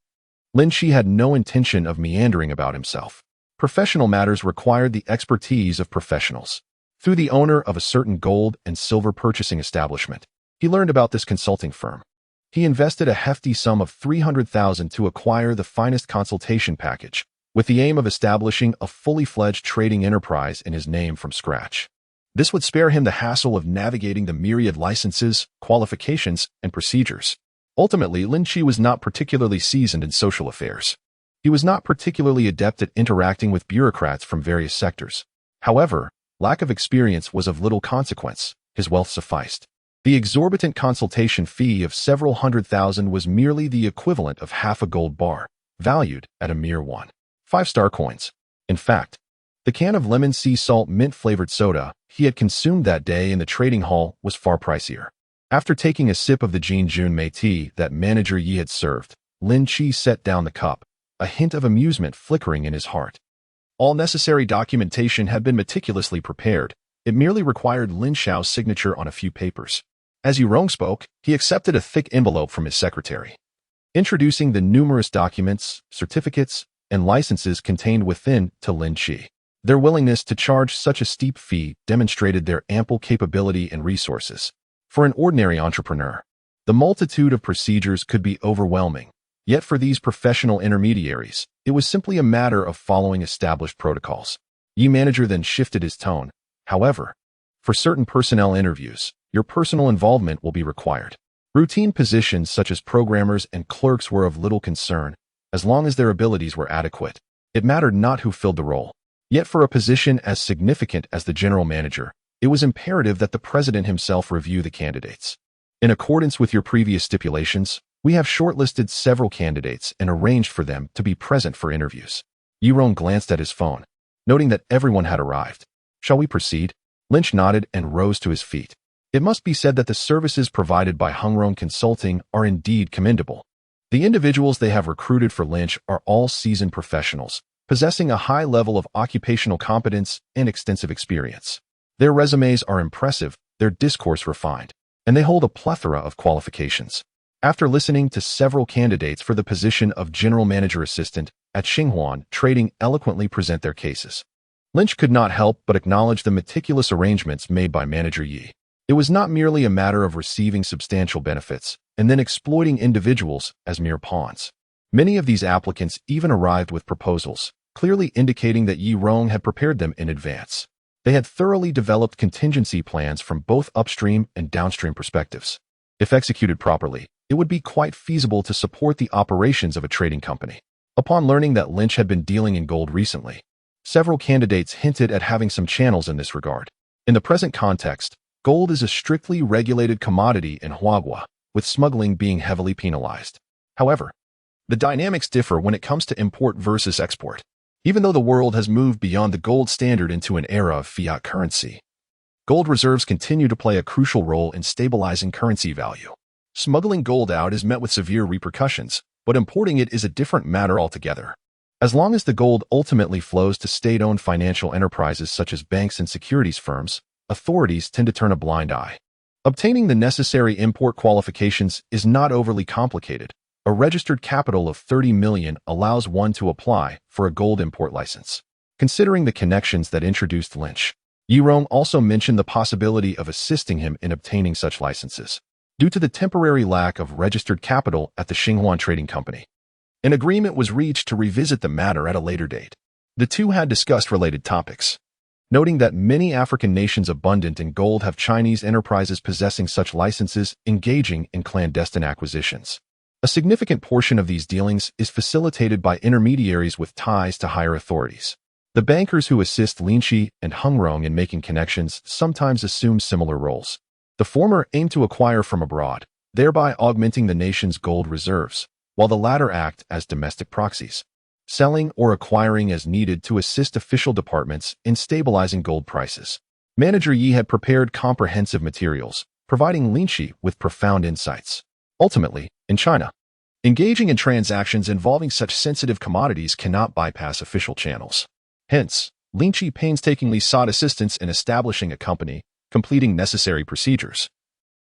Lin Qi had no intention of meandering about himself. Professional matters required the expertise of professionals. Through the owner of a certain gold and silver purchasing establishment, he learned about this consulting firm. He invested a hefty sum of 300,000 to acquire the finest consultation package, with the aim of establishing a fully fledged trading enterprise in his name from scratch. This would spare him the hassle of navigating the myriad licenses, qualifications, and procedures. Ultimately, Lin Qi was not particularly seasoned in social affairs. He was not particularly adept at interacting with bureaucrats from various sectors. However, lack of experience was of little consequence. His wealth sufficed. The exorbitant consultation fee of several 100,000 was merely the equivalent of half a gold bar, valued at a mere 1.5-star coins. In fact, the can of lemon sea salt mint-flavored soda he had consumed that day in the trading hall was far pricier. After taking a sip of the Jun Mei tea that manager Yi had served, Lin Qi set down the cup, a hint of amusement flickering in his heart. All necessary documentation had been meticulously prepared. It merely required Lin Xiao's signature on a few papers. As Yi Rong spoke, he accepted a thick envelope from his secretary, introducing the numerous documents, certificates, and licenses contained within to Lin Qi. Their willingness to charge such a steep fee demonstrated their ample capability and resources. For an ordinary entrepreneur, the multitude of procedures could be overwhelming. Yet for these professional intermediaries, it was simply a matter of following established protocols. Yi manager then shifted his tone. However, for certain personnel interviews, your personal involvement will be required. Routine positions such as programmers and clerks were of little concern, as long as their abilities were adequate. It mattered not who filled the role. Yet for a position as significant as the general manager, it was imperative that the president himself review the candidates. In accordance with your previous stipulations, we have shortlisted several candidates and arranged for them to be present for interviews. Yi Rong glanced at his phone, noting that everyone had arrived. Shall we proceed? Lynch nodded and rose to his feet. It must be said that the services provided by Hungrong Consulting are indeed commendable. The individuals they have recruited for Lynch are all seasoned professionals, possessing a high level of occupational competence and extensive experience. Their resumes are impressive, their discourse refined, and they hold a plethora of qualifications. After listening to several candidates for the position of General Manager Assistant at Xinhuan Trading eloquently present their cases, Lynch could not help but acknowledge the meticulous arrangements made by manager Yi. It was not merely a matter of receiving substantial benefits and then exploiting individuals as mere pawns. Many of these applicants even arrived with proposals, clearly indicating that Yi Rong had prepared them in advance. They had thoroughly developed contingency plans from both upstream and downstream perspectives. If executed properly, it would be quite feasible to support the operations of a trading company. Upon learning that Lynch had been dealing in gold recently, several candidates hinted at having some channels in this regard. In the present context, gold is a strictly regulated commodity in Huagua, with smuggling being heavily penalized. However, the dynamics differ when it comes to import versus export. Even though the world has moved beyond the gold standard into an era of fiat currency, gold reserves continue to play a crucial role in stabilizing currency value. Smuggling gold out is met with severe repercussions, but importing it is a different matter altogether. As long as the gold ultimately flows to state-owned financial enterprises such as banks and securities firms, authorities tend to turn a blind eye. Obtaining the necessary import qualifications is not overly complicated. A registered capital of 30 million allows one to apply for a gold import license. Considering the connections that introduced Lynch, Yi Rong also mentioned the possibility of assisting him in obtaining such licenses, due to the temporary lack of registered capital at the Xinhuan Trading Company. An agreement was reached to revisit the matter at a later date. The two had discussed related topics, noting that many African nations abundant in gold have Chinese enterprises possessing such licenses engaging in clandestine acquisitions. A significant portion of these dealings is facilitated by intermediaries with ties to higher authorities. The bankers who assist Lin Qi and Heng Rong in making connections sometimes assume similar roles. The former aim to acquire from abroad, thereby augmenting the nation's gold reserves, while the latter act as domestic proxies, selling or acquiring as needed to assist official departments in stabilizing gold prices. Manager Yi had prepared comprehensive materials, providing Lin Qi with profound insights. Ultimately, in China, engaging in transactions involving such sensitive commodities cannot bypass official channels. Hence, Lin Qi painstakingly sought assistance in establishing a company, completing necessary procedures,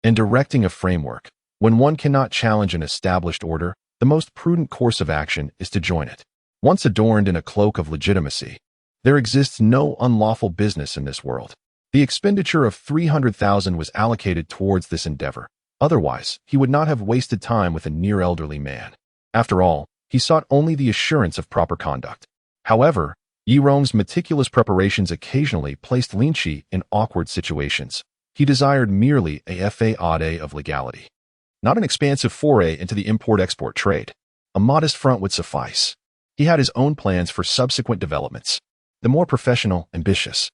and directing a framework. When one cannot challenge an established order, the most prudent course of action is to join it. Once adorned in a cloak of legitimacy, there exists no unlawful business in this world. The expenditure of 300,000 was allocated towards this endeavor. Otherwise, he would not have wasted time with a near-elderly man. After all, he sought only the assurance of proper conduct. However, Yi Rong's meticulous preparations occasionally placed Lin Qi in awkward situations. He desired merely a fade of legality, not an expansive foray into the import-export trade. A modest front would suffice. He had his own plans for subsequent developments. The more professional, ambitious,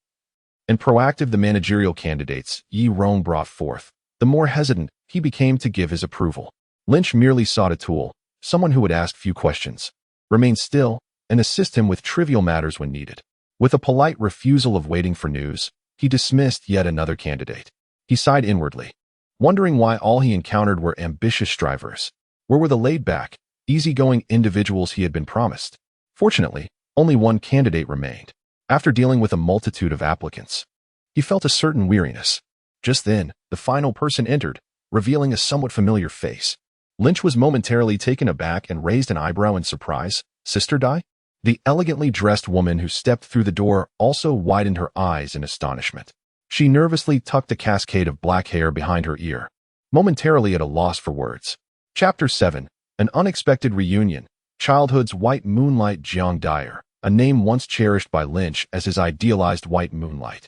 and proactive the managerial candidates Yi Rong brought forth, the more hesitant he became to give his approval. Lynch merely sought a tool, someone who would ask few questions, remain still, and assist him with trivial matters when needed. With a polite refusal of waiting for news, he dismissed yet another candidate. He sighed inwardly, wondering why all he encountered were ambitious strivers. Where were the laid-back, easygoing individuals he had been promised? Fortunately, only one candidate remained. After dealing with a multitude of applicants, he felt a certain weariness. Just then, the final person entered, revealing a somewhat familiar face. Lynch was momentarily taken aback and raised an eyebrow in surprise. Sister Dai? The elegantly dressed woman who stepped through the door also widened her eyes in astonishment. She nervously tucked a cascade of black hair behind her ear, momentarily at a loss for words. Chapter 7. An Unexpected Reunion. Childhood's White Moonlight. Jiang Dyer, a name once cherished by Lynch as his idealized white moonlight.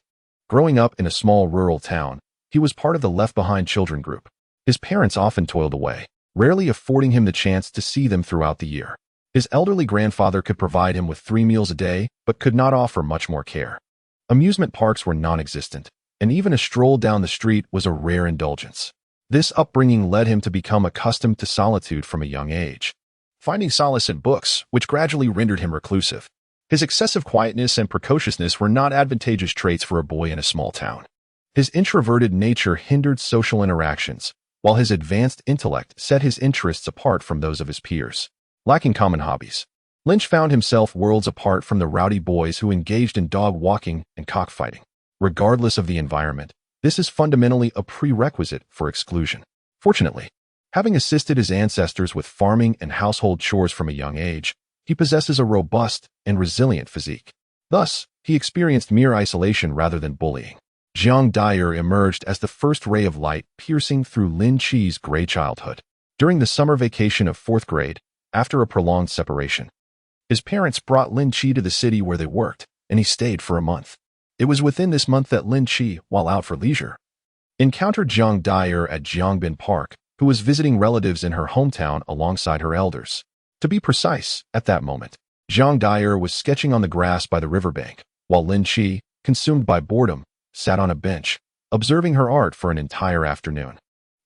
Growing up in a small rural town, he was part of the left-behind children group. His parents often toiled away, rarely affording him the chance to see them throughout the year. His elderly grandfather could provide him with 3 meals a day, but could not offer much more care. Amusement parks were non-existent, and even a stroll down the street was a rare indulgence. This upbringing led him to become accustomed to solitude from a young age, finding solace in books, which gradually rendered him reclusive. His excessive quietness and precociousness were not advantageous traits for a boy in a small town. His introverted nature hindered social interactions, while his advanced intellect set his interests apart from those of his peers. Lacking common hobbies, Lynch found himself worlds apart from the rowdy boys who engaged in dog walking and cockfighting. Regardless of the environment, this is fundamentally a prerequisite for exclusion. Fortunately, having assisted his ancestors with farming and household chores from a young age, he possesses a robust and resilient physique. Thus, he he experienced mere isolation rather than bullying. Jiang Dyer emerged as the first ray of light piercing through Lin Qi's gray childhood. During the summer vacation of 4th grade, after a prolonged separation, his parents brought Lin Qi to the city where they worked, and he stayed for a month. It was within this month that Lin Qi, while out for leisure, encountered Jiang Dyer at Jiangbin Park, who was visiting relatives in her hometown alongside her elders. To be precise, at that moment, Jiang Dyer was sketching on the grass by the riverbank, while Lin Qi, consumed by boredom, sat on a bench, observing her art for an entire afternoon.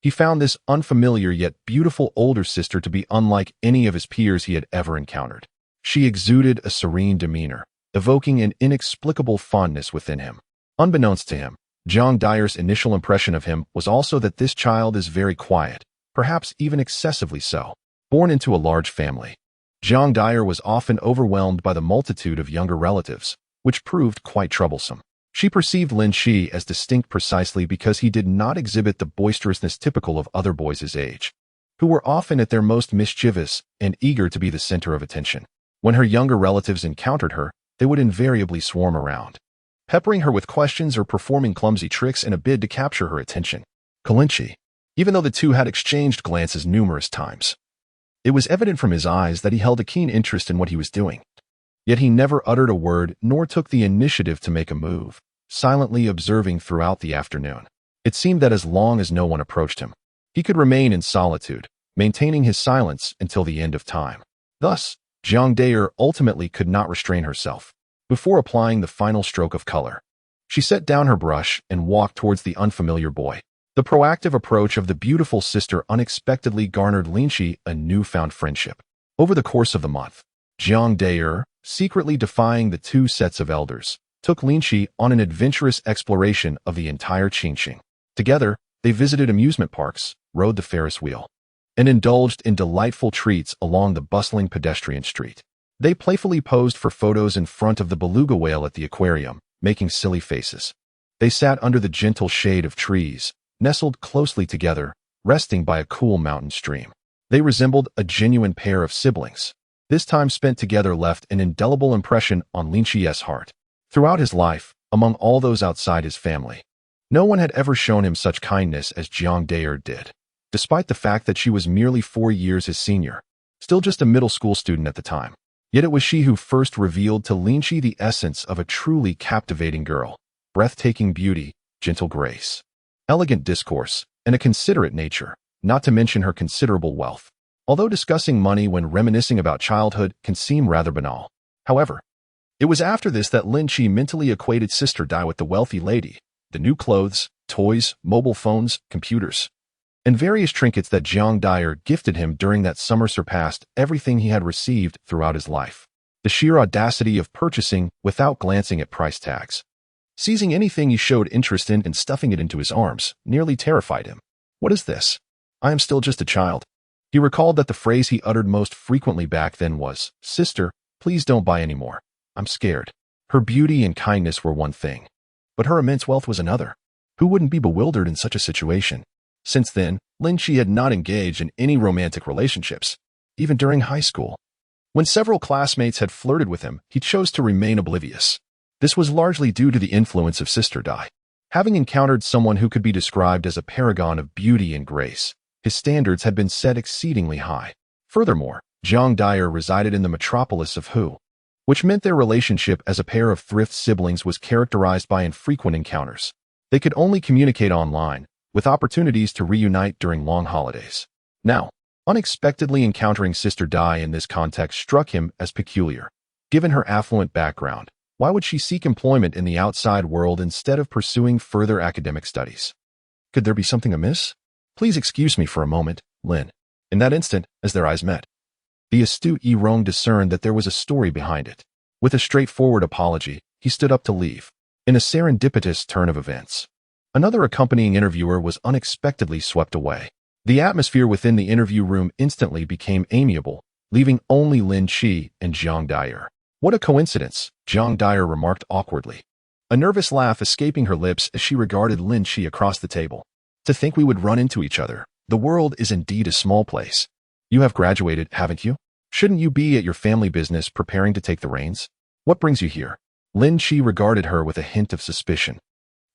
He found this unfamiliar yet beautiful older sister to be unlike any of his peers he had ever encountered. She exuded a serene demeanor, evoking an inexplicable fondness within him. Unbeknownst to him, Jiang Dyer's initial impression of him was also that this child is very quiet, perhaps even excessively so. Born into a large family, Jiang Dyer was often overwhelmed by the multitude of younger relatives, which proved quite troublesome. She perceived Lin Qi as distinct precisely because he did not exhibit the boisterousness typical of other boys his age, who were often at their most mischievous and eager to be the center of attention. When her younger relatives encountered her, they would invariably swarm around, peppering her with questions or performing clumsy tricks in a bid to capture her attention. Lin Qi, even though the two had exchanged glances numerous times, it was evident from his eyes that he held a keen interest in what he was doing. Yet he never uttered a word nor took the initiative to make a move, silently observing throughout the afternoon. It seemed that as long as no one approached him, he could remain in solitude, maintaining his silence until the end of time. Thus, Jiang Dyer ultimately could not restrain herself. Before applying the final stroke of color, she set down her brush and walked towards the unfamiliar boy. The proactive approach of the beautiful sister unexpectedly garnered Lin Qi a newfound friendship. Over the course of the month, Jiang Dyer, secretly defying the two sets of elders, took Lin Qi on an adventurous exploration of the entire Qingxing. Together, they visited amusement parks, rode the Ferris wheel, and indulged in delightful treats along the bustling pedestrian street. They playfully posed for photos in front of the beluga whale at the aquarium, making silly faces. They sat under the gentle shade of trees, nestled closely together, resting by a cool mountain stream. They resembled a genuine pair of siblings. This time spent together left an indelible impression on Lin Qi's heart. Throughout his life, among all those outside his family, no one had ever shown him such kindness as Jiang Dyer did. Despite the fact that she was merely 4 years his senior, still just a middle school student at the time. Yet it was she who first revealed to Lin Qi the essence of a truly captivating girl: breathtaking beauty, gentle grace, elegant discourse, and a considerate nature, not to mention her considerable wealth. Although discussing money when reminiscing about childhood can seem rather banal. However, it was after this that Lin Qi mentally equated Sister Dai with the wealthy lady. The new clothes, toys, mobile phones, computers, and various trinkets that Jiang Dyer gifted him during that summer surpassed everything he had received throughout his life. The sheer audacity of purchasing without glancing at price tags, seizing anything he showed interest in and stuffing it into his arms, nearly terrified him. What is this? I am still just a child. He recalled that the phrase he uttered most frequently back then was, "Sister, please don't buy any more. I'm scared." Her beauty and kindness were one thing, but her immense wealth was another. Who wouldn't be bewildered in such a situation? Since then, Lin Qi had not engaged in any romantic relationships, even during high school. When several classmates had flirted with him, he chose to remain oblivious. This was largely due to the influence of Sister Dai. Having encountered someone who could be described as a paragon of beauty and grace, his standards had been set exceedingly high. Furthermore, Jiang Dyer resided in the metropolis of Hu, which meant their relationship as a pair of thrift siblings was characterized by infrequent encounters. They could only communicate online, with opportunities to reunite during long holidays. Now, unexpectedly encountering Sister Dai in this context struck him as peculiar. Given her affluent background, why would she seek employment in the outside world instead of pursuing further academic studies? Could there be something amiss? Please excuse me for a moment, Lin. In that instant, as their eyes met, the astute Yi Rong discerned that there was a story behind it. With a straightforward apology, he stood up to leave. In a serendipitous turn of events, another accompanying interviewer was unexpectedly swept away. The atmosphere within the interview room instantly became amiable, leaving only Lin Qi and Jiang Dyer. What a coincidence, Jiang Dyer remarked awkwardly, a nervous laugh escaping her lips as she regarded Lin Qi across the table. To think we would run into each other. The world is indeed a small place. You have graduated, haven't you? Shouldn't you be at your family business preparing to take the reins? What brings you here? Lin Qi regarded her with a hint of suspicion,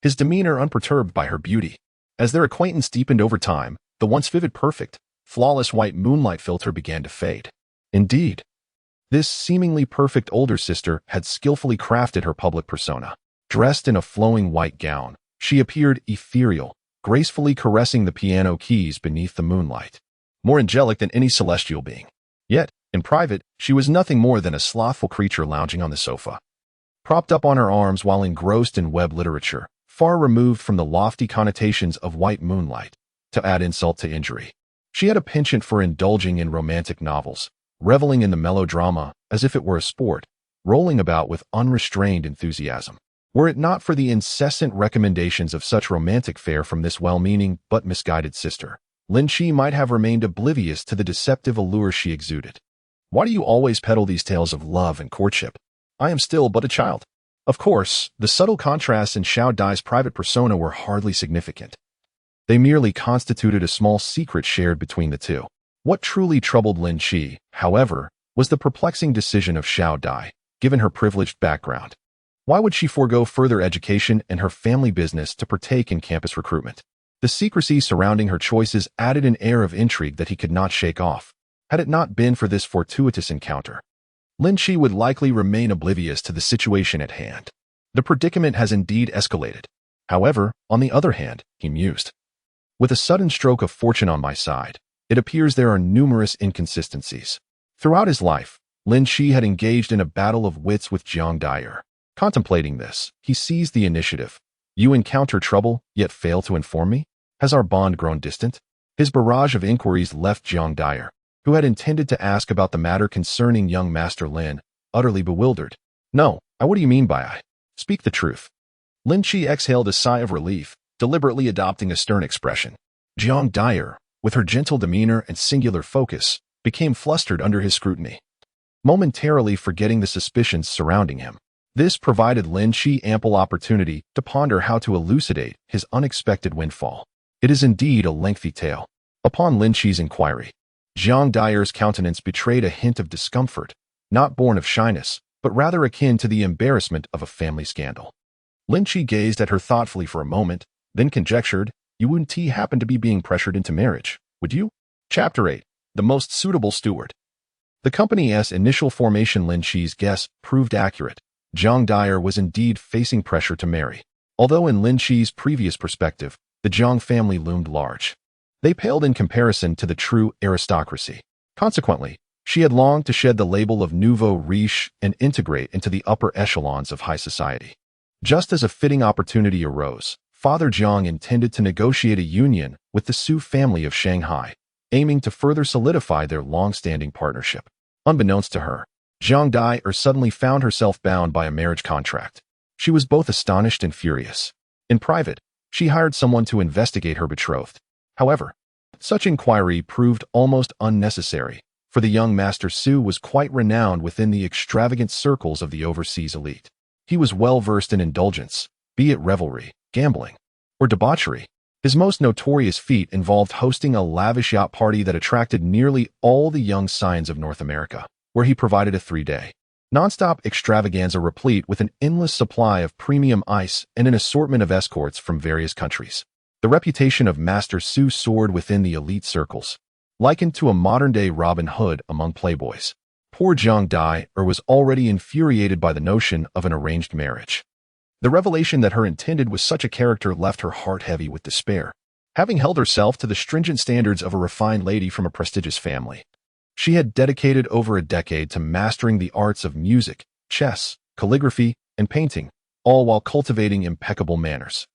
his demeanor unperturbed by her beauty. As their acquaintance deepened over time, the once vivid, perfect, flawless white moonlight filter began to fade. Indeed, this seemingly perfect older sister had skillfully crafted her public persona. Dressed in a flowing white gown, she appeared ethereal, gracefully caressing the piano keys beneath the moonlight, more angelic than any celestial being. Yet, in private, she was nothing more than a slothful creature lounging on the sofa, propped up on her arms while engrossed in web literature, far removed from the lofty connotations of white moonlight. To add insult to injury, she had a penchant for indulging in romantic novels, reveling in the melodrama as if it were a sport, rolling about with unrestrained enthusiasm. Were it not for the incessant recommendations of such romantic fare from this well-meaning but misguided sister, Lin Qi might have remained oblivious to the deceptive allure she exuded. Why do you always peddle these tales of love and courtship? I am still but a child. Of course, the subtle contrasts in Xiao Dai's private persona were hardly significant. They merely constituted a small secret shared between the two. What truly troubled Lin Qi, however, was the perplexing decision of Xiao Dai, given her privileged background. Why would she forego further education and her family business to partake in campus recruitment? The secrecy surrounding her choices added an air of intrigue that he could not shake off. Had it not been for this fortuitous encounter, Lin Qi would likely remain oblivious to the situation at hand. The predicament has indeed escalated. However, on the other hand, he mused, with a sudden stroke of fortune on my side, it appears there are numerous inconsistencies. Throughout his life, Lin Qi had engaged in a battle of wits with Jiang Dai'er. Contemplating this, he seized the initiative. You encounter trouble, yet fail to inform me? Has our bond grown distant? His barrage of inquiries left Jiang Dai'er, who had intended to ask about the matter concerning young Master Lin, utterly bewildered. No, what do you mean by I? Speak the truth. Lin Qi exhaled a sigh of relief, deliberately adopting a stern expression. Jiang Dai'er, with her gentle demeanor and singular focus, became flustered under his scrutiny, momentarily forgetting the suspicions surrounding him. This provided Lin Qi ample opportunity to ponder how to elucidate his unexpected windfall. It is indeed a lengthy tale. Upon Lin Qi's inquiry, Jiang Dai'er's countenance betrayed a hint of discomfort, not born of shyness, but rather akin to the embarrassment of a family scandal. Lin Qi gazed at her thoughtfully for a moment, then conjectured, you wouldn't happen to be being pressured into marriage, would you? Chapter 8. The Most Suitable Steward. The company's initial formation. Lin Qi's guess proved accurate. Jiang Dai'er was indeed facing pressure to marry. Although in Lin Qi's previous perspective, the Jiang family loomed large, they paled in comparison to the true aristocracy. Consequently, she had longed to shed the label of nouveau riche and integrate into the upper echelons of high society. Just as a fitting opportunity arose, Father Jiang intended to negotiate a union with the Su family of Shanghai, aiming to further solidify their long-standing partnership. Unbeknownst to her, Jiang Dai'er suddenly found herself bound by a marriage contract. She was both astonished and furious. In private, she hired someone to investigate her betrothed. However, such inquiry proved almost unnecessary, for the young Master Su was quite renowned within the extravagant circles of the overseas elite. He was well versed in indulgence, be it revelry, gambling, or debauchery. His most notorious feat involved hosting a lavish yacht party that attracted nearly all the young scions of North America, where he provided a 3-day, non-stop extravaganza replete with an endless supply of premium ice and an assortment of escorts from various countries. The reputation of Master Su soared within the elite circles, likened to a modern-day Robin Hood among playboys. Poor Jiang Dai'er was already infuriated by the notion of an arranged marriage. The revelation that her intended was such a character left her heart heavy with despair. Having held herself to the stringent standards of a refined lady from a prestigious family, she had dedicated over a decade to mastering the arts of music, chess, calligraphy, and painting, all while cultivating impeccable manners.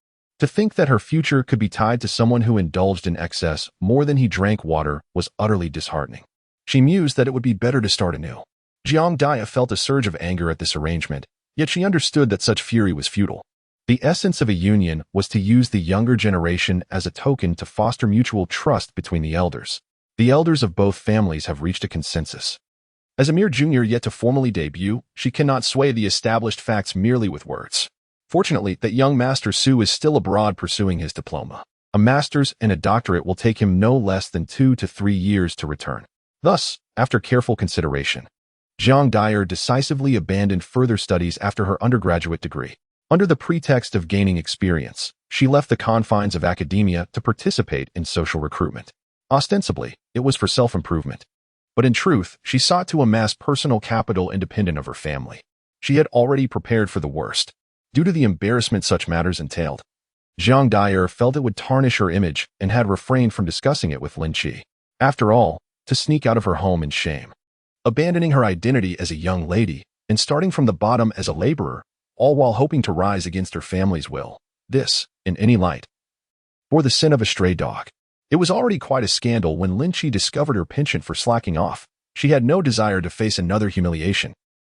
To think that her future could be tied to someone who indulged in excess more than he drank water was utterly disheartening. She mused that it would be better to start anew. Jiang Dai'er felt a surge of anger at this arrangement, yet she understood that such fury was futile. The essence of a union was to use the younger generation as a token to foster mutual trust between the elders. The elders of both families have reached a consensus. As a mere junior yet to formally debut, she cannot sway the established facts merely with words. Fortunately, that young Master Su is still abroad pursuing his diploma. A master's and a doctorate will take him no less than 2 to 3 years to return. Thus, after careful consideration, Jiang Dyer decisively abandoned further studies after her undergraduate degree. Under the pretext of gaining experience, she left the confines of academia to participate in social recruitment. Ostensibly, it was for self-improvement. But in truth, she sought to amass personal capital independent of her family. She had already prepared for the worst, due to the embarrassment such matters entailed. Jiang Dyer felt it would tarnish her image and had refrained from discussing it with Lin Qi. After all, to sneak out of her home in shame, abandoning her identity as a young lady, and starting from the bottom as a laborer, all while hoping to rise against her family's will. This, in any light, bore the sin of a stray dog. It was already quite a scandal when Lin Qi discovered her penchant for slacking off. She had no desire to face another humiliation.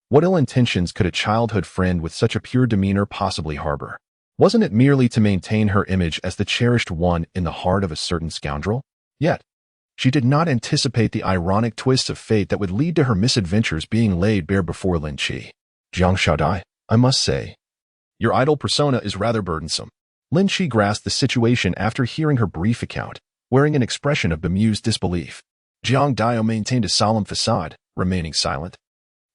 What ill intentions could a childhood friend with such a pure demeanor possibly harbor? Wasn't it merely to maintain her image as the cherished one in the heart of a certain scoundrel? Yet, she did not anticipate the ironic twists of fate that would lead to her misadventures being laid bare before Lin Qi. Jiang Xiaodai, I must say, your idol persona is rather burdensome. Lin Qi grasped the situation after hearing her brief account, wearing an expression of bemused disbelief. Jiang Dyer maintained a solemn facade, remaining silent.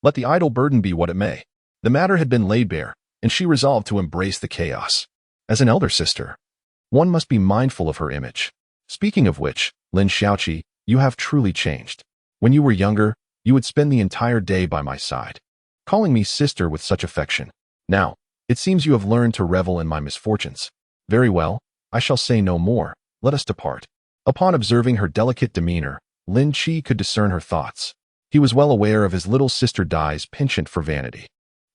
Let the idol burden be what it may. The matter had been laid bare, and she resolved to embrace the chaos. As an elder sister, one must be mindful of her image. Speaking of which, Lin Xiaoqi, you have truly changed. When you were younger, you would spend the entire day by my side, calling me sister with such affection. Now, it seems you have learned to revel in my misfortunes. Very well, I shall say no more. Let us depart. Upon observing her delicate demeanor, Lin Qi could discern her thoughts. He was well aware of his little sister Dai's penchant for vanity.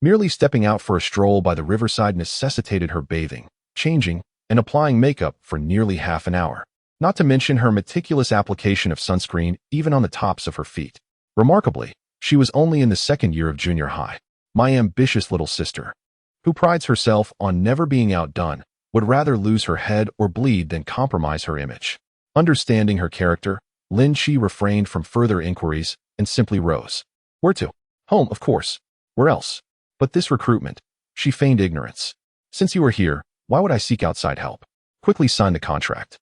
Merely stepping out for a stroll by the riverside necessitated her bathing, changing, and applying makeup for nearly half an hour. Not to mention her meticulous application of sunscreen even on the tops of her feet. Remarkably, she was only in the second year of junior high. My ambitious little sister, who prides herself on never being outdone, would rather lose her head or bleed than compromise her image. Understanding her character, Lin Qi refrained from further inquiries and simply rose. Where to? Home, of course. Where else? But this recruitment, she feigned ignorance. Since you are here, why would I seek outside help? Quickly sign the contract,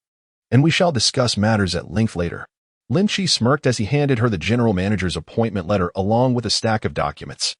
and we shall discuss matters at length later. Lin Qi smirked as he handed her the general manager's appointment letter along with a stack of documents.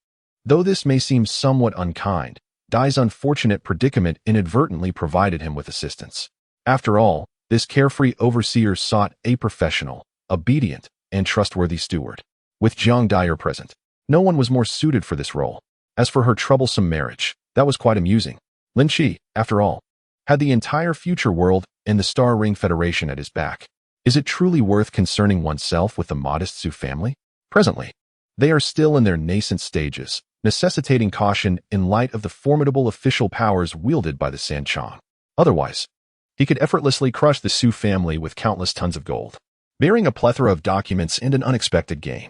Though this may seem somewhat unkind, Dai's unfortunate predicament inadvertently provided him with assistance. After all, this carefree overseer sought a professional, obedient, and trustworthy steward. With Jiang Dyer present, no one was more suited for this role. As for her troublesome marriage, that was quite amusing. Lin Qi, after all, had the entire future world and the Star Ring Federation at his back. Is it truly worth concerning oneself with the modest Su family? Presently, they are still in their nascent stages, necessitating caution in light of the formidable official powers wielded by the Sanchang. Otherwise, he could effortlessly crush the Su family with countless tons of gold. Bearing a plethora of documents and an unexpected gain,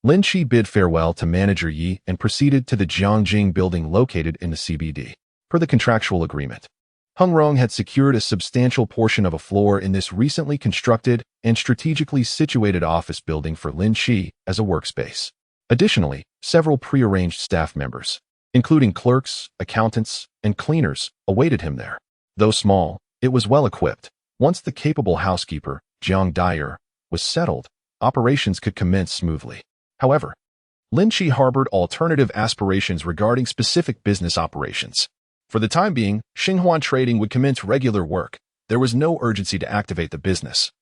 Lin Qi bid farewell to Manager Yi and proceeded to the Jiangjing building located in the CBD. Per the contractual agreement, Hung Rong had secured a substantial portion of a floor in this recently constructed and strategically situated office building for Lin Qi as a workspace. Additionally, several prearranged staff members, including clerks, accountants, and cleaners, awaited him there. Though small, it was well equipped. Once the capable housekeeper, Jiang Dyer, was settled, operations could commence smoothly. However, Lin Qi harbored alternative aspirations regarding specific business operations. For the time being, Xinghuan Trading would commence regular work. There was no urgency to activate the business,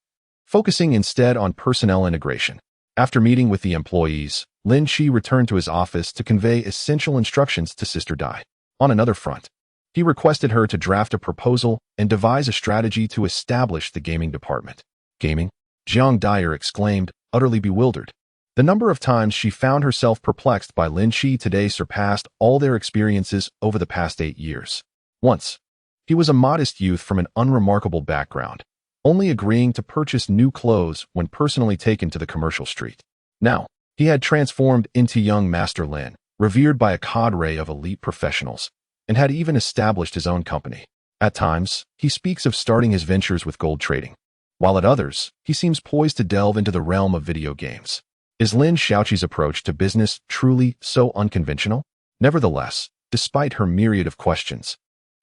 focusing instead on personnel integration. After meeting with the employees, Lin Qi returned to his office to convey essential instructions to Sister Dai. On another front, he requested her to draft a proposal and devise a strategy to establish the gaming department. Gaming? Jiang Dyer exclaimed, utterly bewildered. The number of times she found herself perplexed by Lin Qi today surpassed all their experiences over the past 8 years. Once, he was a modest youth from an unremarkable background, only agreeing to purchase new clothes when personally taken to the commercial street. Now, he had transformed into young Master Lin, revered by a cadre of elite professionals, and had even established his own company. At times, he speaks of starting his ventures with gold trading, while at others, he seems poised to delve into the realm of video games. Is Lin Xiaoqi's approach to business truly so unconventional? Nevertheless, despite her myriad of questions,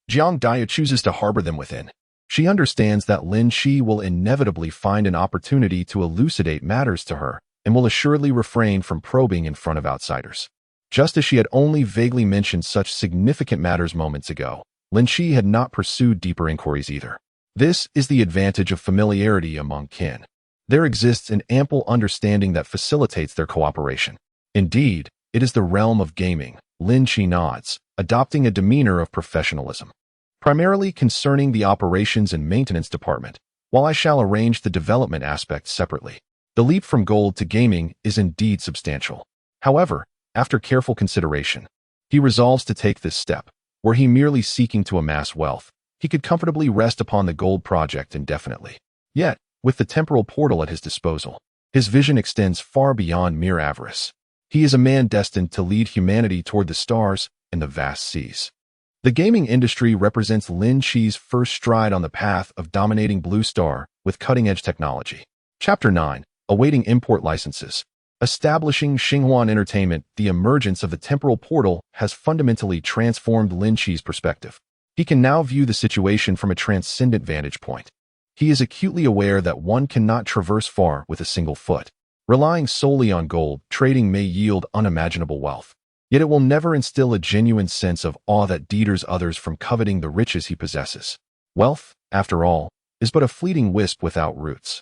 Jiang Daya chooses to harbor them within. She understands that Lin Qi will inevitably find an opportunity to elucidate matters to her, and will assuredly refrain from probing in front of outsiders. Just as she had only vaguely mentioned such significant matters moments ago, Lin Qi had not pursued deeper inquiries either. This is the advantage of familiarity among kin. There exists an ample understanding that facilitates their cooperation. Indeed, it is the realm of gaming, Lin Qi nods, adopting a demeanor of professionalism. Primarily concerning the operations and maintenance department, while I shall arrange the development aspects separately. The leap from gold to gaming is indeed substantial. However, after careful consideration, he resolves to take this step. Were he merely seeking to amass wealth, he could comfortably rest upon the gold project indefinitely. Yet, with the temporal portal at his disposal, his vision extends far beyond mere avarice. He is a man destined to lead humanity toward the stars and the vast seas. The gaming industry represents Lin Qi's first stride on the path of dominating Blue Star with cutting-edge technology. Chapter 9. Awaiting Import Licenses. Establishing Xinhuan Entertainment, the emergence of the temporal portal has fundamentally transformed Lin Qi's perspective. He can now view the situation from a transcendent vantage point. He is acutely aware that one cannot traverse far with a single foot. Relying solely on gold, trading may yield unimaginable wealth. Yet it will never instill a genuine sense of awe that deters others from coveting the riches he possesses. Wealth, after all, is but a fleeting wisp without roots.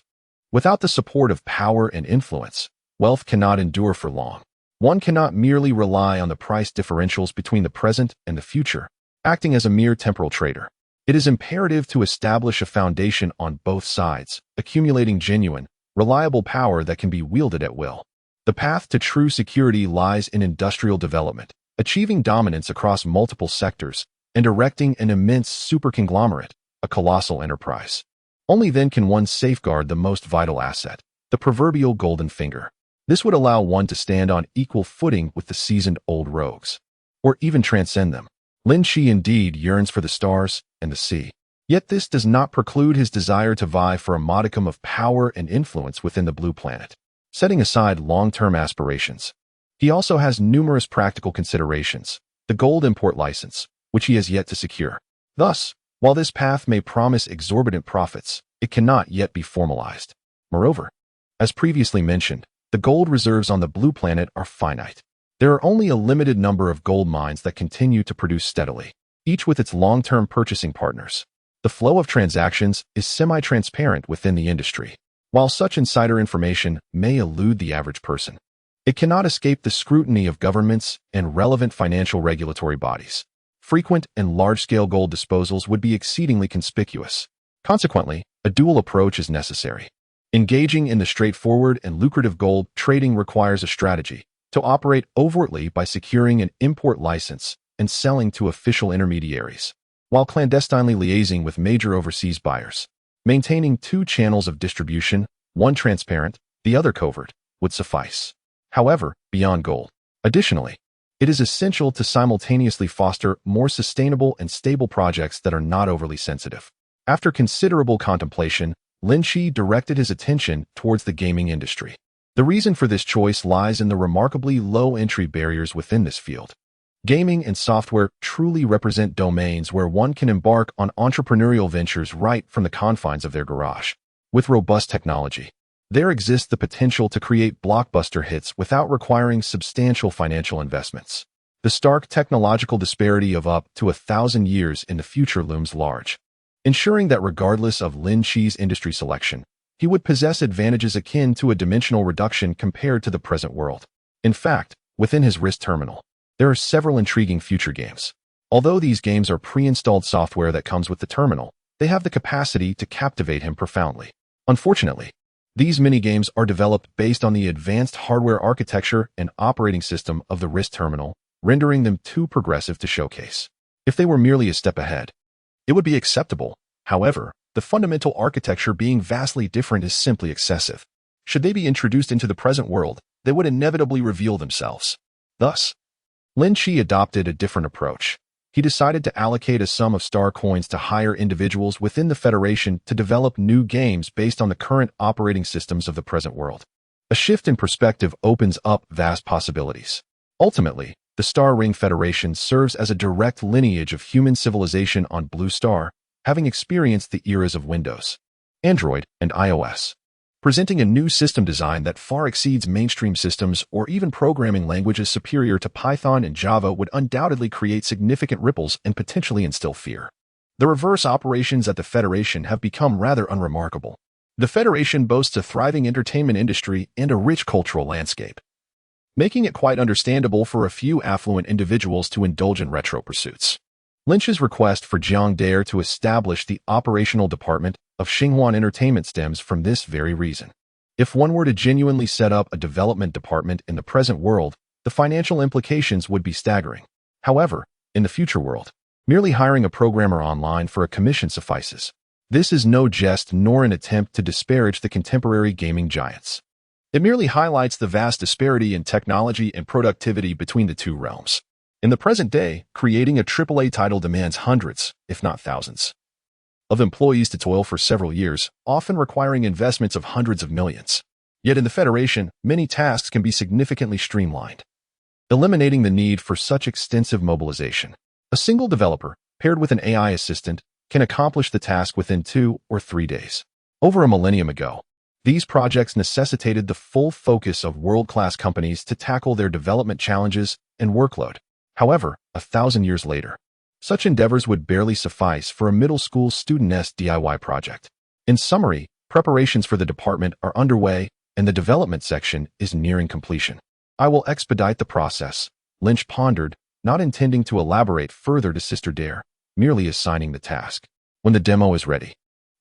Without the support of power and influence, wealth cannot endure for long. One cannot merely rely on the price differentials between the present and the future, acting as a mere temporal trader. It is imperative to establish a foundation on both sides, accumulating genuine, reliable power that can be wielded at will. The path to true security lies in industrial development, achieving dominance across multiple sectors, and erecting an immense superconglomerate, a colossal enterprise. Only then can one safeguard the most vital asset, the proverbial golden finger. This would allow one to stand on equal footing with the seasoned old rogues, or even transcend them. Lin Qi indeed yearns for the stars and the sea. Yet this does not preclude his desire to vie for a modicum of power and influence within the blue planet. Setting aside long-term aspirations, he also has numerous practical considerations, the gold import license, which he has yet to secure. Thus, while this path may promise exorbitant profits, it cannot yet be formalized. Moreover, as previously mentioned, the gold reserves on the blue planet are finite. There are only a limited number of gold mines that continue to produce steadily, each with its long-term purchasing partners. The flow of transactions is semi-transparent within the industry. While such insider information may elude the average person, it cannot escape the scrutiny of governments and relevant financial regulatory bodies. Frequent and large-scale gold disposals would be exceedingly conspicuous. Consequently, a dual approach is necessary. Engaging in the straightforward and lucrative gold trading requires a strategy to operate overtly by securing an import license and selling to official intermediaries, while clandestinely liaising with major overseas buyers. Maintaining two channels of distribution, one transparent, the other covert, would suffice. However, beyond gold. Additionally, it is essential to simultaneously foster more sustainable and stable projects that are not overly sensitive. After considerable contemplation, Lin Qi directed his attention towards the gaming industry. The reason for this choice lies in the remarkably low entry barriers within this field. Gaming and software truly represent domains where one can embark on entrepreneurial ventures right from the confines of their garage. With robust technology, there exists the potential to create blockbuster hits without requiring substantial financial investments. The stark technological disparity of up to 1,000 years in the future looms large, ensuring that regardless of Lin Qi's industry selection, he would possess advantages akin to a dimensional reduction compared to the present world. In fact, within his wrist terminal, there are several intriguing future games. Although these games are pre-installed software that comes with the terminal, they have the capacity to captivate him profoundly. Unfortunately, these mini-games are developed based on the advanced hardware architecture and operating system of the wrist terminal, rendering them too progressive to showcase. If they were merely a step ahead, it would be acceptable. However, the fundamental architecture being vastly different is simply excessive. Should they be introduced into the present world, they would inevitably reveal themselves. Thus, Lin Qi adopted a different approach. He decided to allocate a sum of star coins to hire individuals within the Federation to develop new games based on the current operating systems of the present world. A shift in perspective opens up vast possibilities. Ultimately, the Star Ring Federation serves as a direct lineage of human civilization on Blue Star, having experienced the eras of Windows, Android, and iOS. presenting a new system design that far exceeds mainstream systems or even programming languages superior to Python and Java would undoubtedly create significant ripples and potentially instill fear. The reverse operations at the Federation have become rather unremarkable. The Federation boasts a thriving entertainment industry and a rich cultural landscape, making it quite understandable for a few affluent individuals to indulge in retro pursuits. Lin Qi's request for Jiang Dare to establish the operational department of Xinhuan Entertainment stems from this very reason. If one were to genuinely set up a development department in the present world, the financial implications would be staggering. However, in the future world, merely hiring a programmer online for a commission suffices. This is no jest nor an attempt to disparage the contemporary gaming giants. It merely highlights the vast disparity in technology and productivity between the two realms. In the present day, creating a AAA title demands hundreds, if not thousands, of employees to toil for several years, often requiring investments of hundreds of millions. Yet in the Federation, many tasks can be significantly streamlined, eliminating the need for such extensive mobilization. A single developer, paired with an AI assistant, can accomplish the task within 2 or 3 days. Over a millennium ago, these projects necessitated the full focus of world-class companies to tackle their development challenges and workload. However, 1,000 years later, such endeavors would barely suffice for a middle school student's DIY project. In summary, preparations for the department are underway and the development section is nearing completion. I will expedite the process, Lin Qi pondered, not intending to elaborate further to Sister Dare, merely assigning the task. When the demo is ready,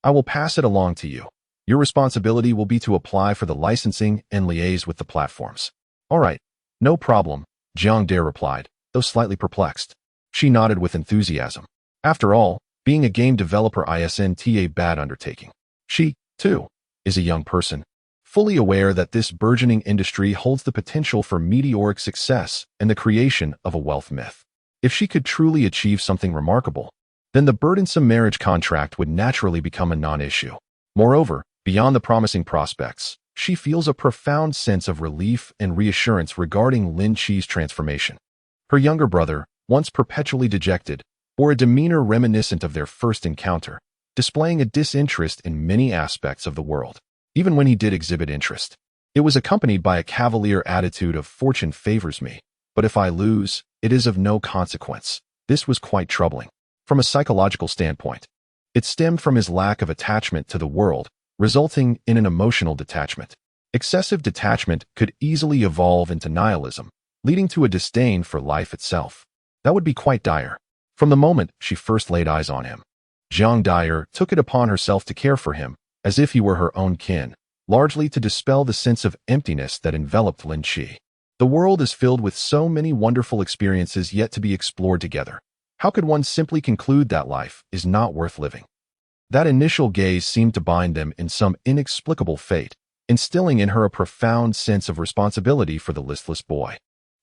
I will pass it along to you. Your responsibility will be to apply for the licensing and liaise with the platforms. All right, no problem, Jiang Dare replied, though slightly perplexed. She nodded with enthusiasm. After all, being a game developer isn't a bad undertaking. She, too, is a young person, fully aware that this burgeoning industry holds the potential for meteoric success and the creation of a wealth myth. If she could truly achieve something remarkable, then the burdensome marriage contract would naturally become a non-issue. Moreover, beyond the promising prospects, she feels a profound sense of relief and reassurance regarding Lin Qi's transformation. Her younger brother, once perpetually dejected, bore a demeanor reminiscent of their first encounter, displaying a disinterest in many aspects of the world. Even when he did exhibit interest, it was accompanied by a cavalier attitude of fortune favors me, but if I lose, it is of no consequence. This was quite troubling. From a psychological standpoint, it stemmed from his lack of attachment to the world, resulting in an emotional detachment. Excessive detachment could easily evolve into nihilism, leading to a disdain for life itself. That would be quite dire. From the moment she first laid eyes on him, Jiang Dare took it upon herself to care for him, as if he were her own kin, largely to dispel the sense of emptiness that enveloped Lin Qi. The world is filled with so many wonderful experiences yet to be explored together. How could one simply conclude that life is not worth living? That initial gaze seemed to bind them in some inexplicable fate, instilling in her a profound sense of responsibility for the listless boy.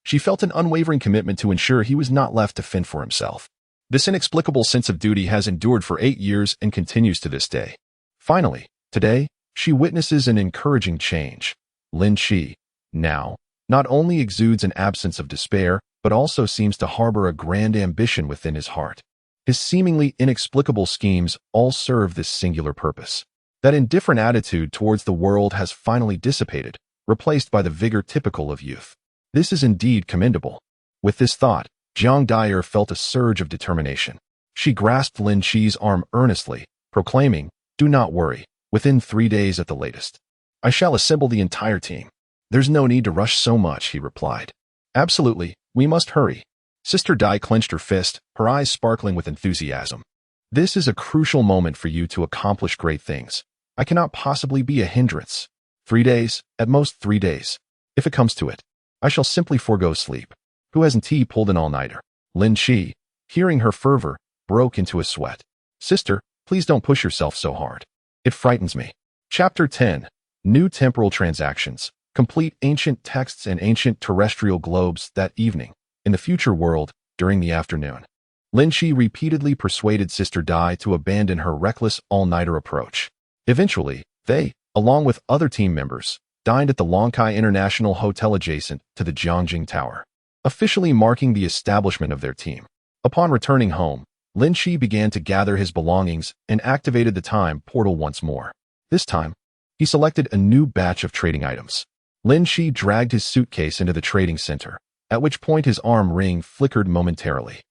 She felt an unwavering commitment to ensure he was not left to fend for himself. This inexplicable sense of duty has endured for 8 years and continues to this day. Finally, today, she witnesses an encouraging change. Lin Qi, now, not only exudes an absence of despair, but also seems to harbor a grand ambition within his heart. His seemingly inexplicable schemes all serve this singular purpose. That indifferent attitude towards the world has finally dissipated, replaced by the vigor typical of youth. This is indeed commendable. With this thought, Jiang Dare felt a surge of determination. She grasped Lin Qi's arm earnestly, proclaiming, "Do not worry, within 3 days at the latest. I shall assemble the entire team." "There's no need to rush so much," he replied. "Absolutely, we must hurry." Sister Dai clenched her fist, her eyes sparkling with enthusiasm. "This is a crucial moment for you to accomplish great things. I cannot possibly be a hindrance. 3 days, at most 3 days. If it comes to it, I shall simply forego sleep." "Who hasn't pulled an all-nighter?" Lin Qi, hearing her fervor, broke into a sweat. "Sister, please don't push yourself so hard. It frightens me." Chapter 10. New Temporal Transactions. Complete ancient texts and ancient terrestrial globes. That evening, in the future world, during the afternoon, Lin Qi repeatedly persuaded Sister Dai to abandon her reckless all-nighter approach. Eventually, they, along with other team members, dined at the Longkai International Hotel adjacent to the Jiangjing Tower, officially marking the establishment of their team. Upon returning home, Lin Qi began to gather his belongings and activated the time portal once more. This time, He selected a new batch of trading items. Lin Qi dragged his suitcase into the trading center, at which point his arm ring flickered momentarily.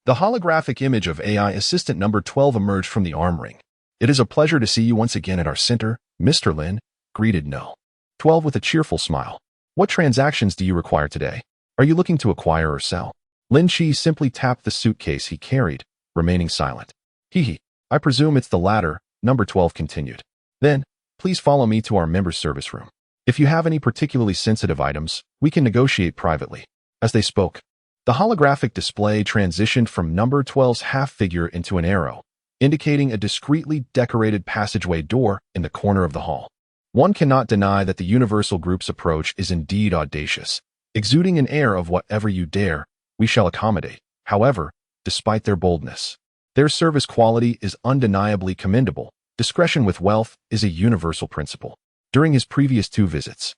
The holographic image of AI assistant number 12 emerged from the arm ring. "It is a pleasure to see you once again at our center, Mr. Lin," greeted No. 12 with a cheerful smile. "What transactions do you require today? Are you looking to acquire or sell?" Lin Qi simply tapped the suitcase he carried, remaining silent. "Hee, I presume it's the latter," number 12 continued. "Then, please follow me to our members' service room. If you have any particularly sensitive items, we can negotiate privately." As they spoke, the holographic display transitioned from number 12's half-figure into an arrow, indicating a discreetly decorated passageway door in the corner of the hall. One cannot deny that the Universal Group's approach is indeed audacious, exuding an air of whatever you dare, we shall accommodate. However, despite their boldness, their service quality is undeniably commendable. Discretion with wealth is a universal principle. During his previous 2 visits,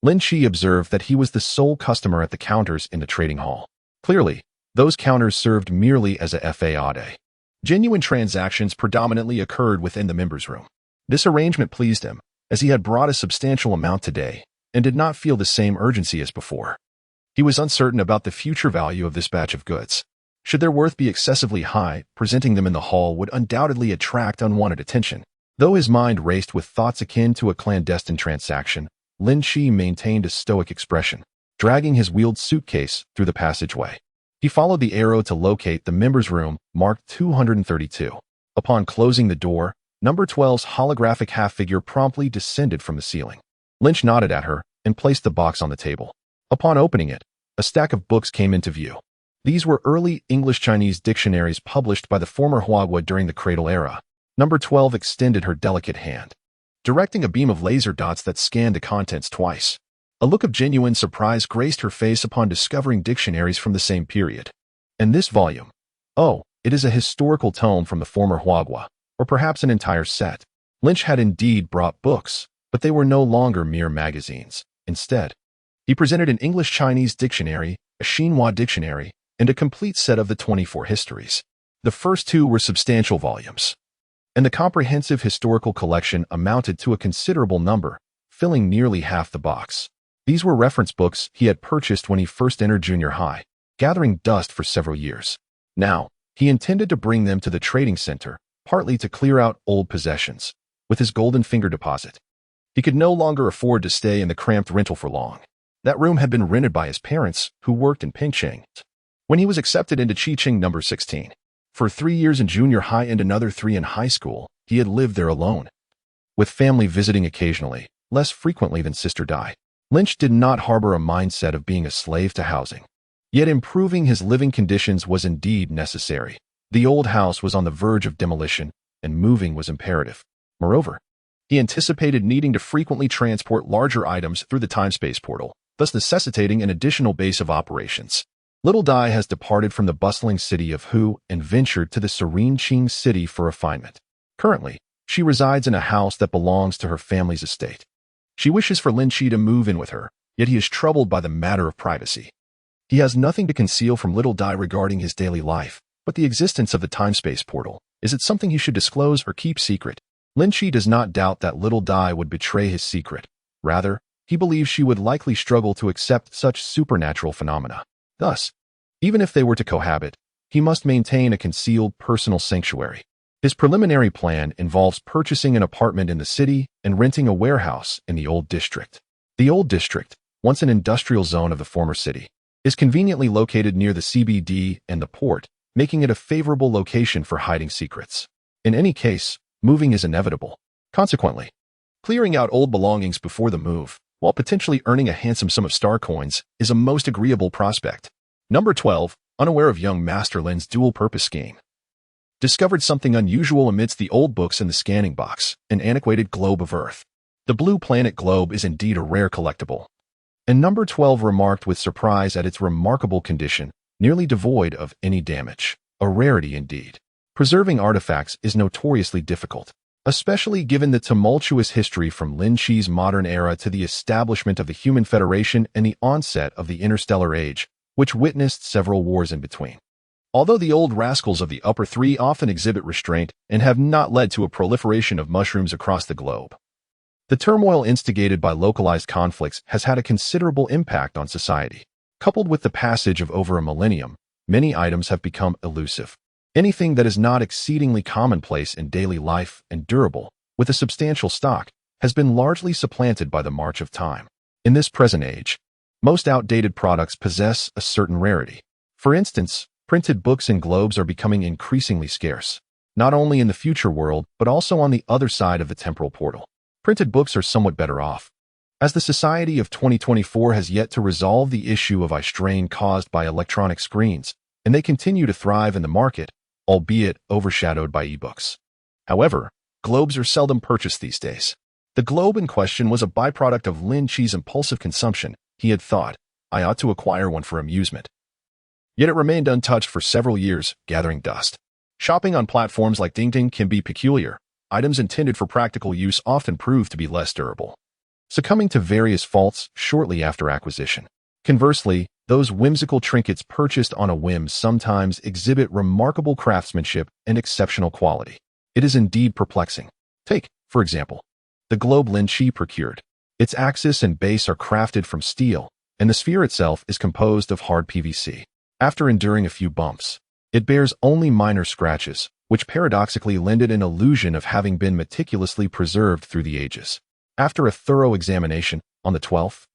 Lin Qi observed that he was the sole customer at the counters in the trading hall. Clearly, those counters served merely as a fade. Genuine transactions predominantly occurred within the members' room. This arrangement pleased him, as he had brought a substantial amount today and did not feel the same urgency as before. He was uncertain about the future value of this batch of goods. Should their worth be excessively high, presenting them in the hall would undoubtedly attract unwanted attention. Though his mind raced with thoughts akin to a clandestine transaction, Lin Qi maintained a stoic expression, dragging his wheeled suitcase through the passageway. He followed the arrow to locate the members' room, marked 232. Upon closing the door, number 12's holographic half-figure promptly descended from the ceiling. Lynch nodded at her and placed the box on the table. Upon opening it, a stack of books came into view. These were early English-Chinese dictionaries published by the former Huagua during the Cradle era. Number 12 extended her delicate hand, directing a beam of laser dots that scanned the contents twice. A look of genuine surprise graced her face upon discovering dictionaries from the same period. And this volume? Oh, it is a historical tome from the former Huagua, or perhaps an entire set. Lynch had indeed brought books, but they were no longer mere magazines. Instead, he presented an English-Chinese dictionary, a Xinhua dictionary, and a complete set of the 24 histories. The first 2 were substantial volumes, and the comprehensive historical collection amounted to a considerable number, filling nearly half the box. These were reference books he had purchased when he first entered junior high, gathering dust for several years. Now, he intended to bring them to the trading center, partly to clear out old possessions, with his golden finger deposit. He could no longer afford to stay in the cramped rental for long. That room had been rented by his parents, who worked in Pingcheng, when he was accepted into Chicheng number 16. For 3 years in junior high and another 3 in high school, he had lived there alone, with family visiting occasionally, less frequently than Sister Dai. Lynch did not harbor a mindset of being a slave to housing. Yet improving his living conditions was indeed necessary. The old house was on the verge of demolition, and moving was imperative. Moreover, he anticipated needing to frequently transport larger items through the time-space portal, thus necessitating an additional base of operations. Little Dai has departed from the bustling city of Hu and ventured to the serene Qing city for refinement. Currently, she resides in a house that belongs to her family's estate. She wishes for Lin Qi to move in with her, yet he is troubled by the matter of privacy. He has nothing to conceal from Little Dai regarding his daily life, but the existence of the time-space portal. Is it something he should disclose or keep secret? Lin Qi does not doubt that Little Dai would betray his secret. Rather, he believes she would likely struggle to accept such supernatural phenomena. Thus, even if they were to cohabit, he must maintain a concealed personal sanctuary. His preliminary plan involves purchasing an apartment in the city and renting a warehouse in the Old District. The Old District, once an industrial zone of the former city, is conveniently located near the CBD and the port, making it a favorable location for hiding secrets. In any case, moving is inevitable. Consequently, clearing out old belongings before the move, while potentially earning a handsome sum of star coins, is a most agreeable prospect. Number 12, unaware of young Master Lin's dual-purpose scheme, discovered something unusual amidst the old books in the scanning box, an antiquated globe of Earth. The blue planet globe is indeed a rare collectible, and Number 12 remarked with surprise at its remarkable condition, nearly devoid of any damage. A rarity indeed. Preserving artifacts is notoriously difficult, especially given the tumultuous history from Lin Qi's modern era to the establishment of the Human Federation and the onset of the Interstellar Age, which witnessed several wars in between. Although the old rascals of the upper 3 often exhibit restraint and have not led to a proliferation of mushrooms across the globe, The turmoil instigated by localized conflicts has had a considerable impact on society. Coupled with the passage of over a millennium, many items have become elusive. Anything that is not exceedingly commonplace in daily life and durable, with a substantial stock, has been largely supplanted by the march of time. In this present age, most outdated products possess a certain rarity. For instance, printed books and globes are becoming increasingly scarce, not only in the future world, but also on the other side of the temporal portal. Printed books are somewhat better off, as the society of 2024 has yet to resolve the issue of eye strain caused by electronic screens, and they continue to thrive in the market, albeit overshadowed by ebooks. However, globes are seldom purchased these days. The globe in question was a byproduct of Lin Qi's impulsive consumption. He had thought, I ought to acquire one for amusement. Yet it remained untouched for several years, gathering dust. Shopping on platforms like Ding can be peculiar. Items intended for practical use often prove to be less durable, succumbing to various faults shortly after acquisition. Conversely, those whimsical trinkets purchased on a whim sometimes exhibit remarkable craftsmanship and exceptional quality. It is indeed perplexing. Take, for example, the globe Lin Qi procured. Its axis and base are crafted from steel, and the sphere itself is composed of hard PVC. After enduring a few bumps, it bears only minor scratches, which paradoxically lend it an illusion of having been meticulously preserved through the ages. After a thorough examination, on the 12th,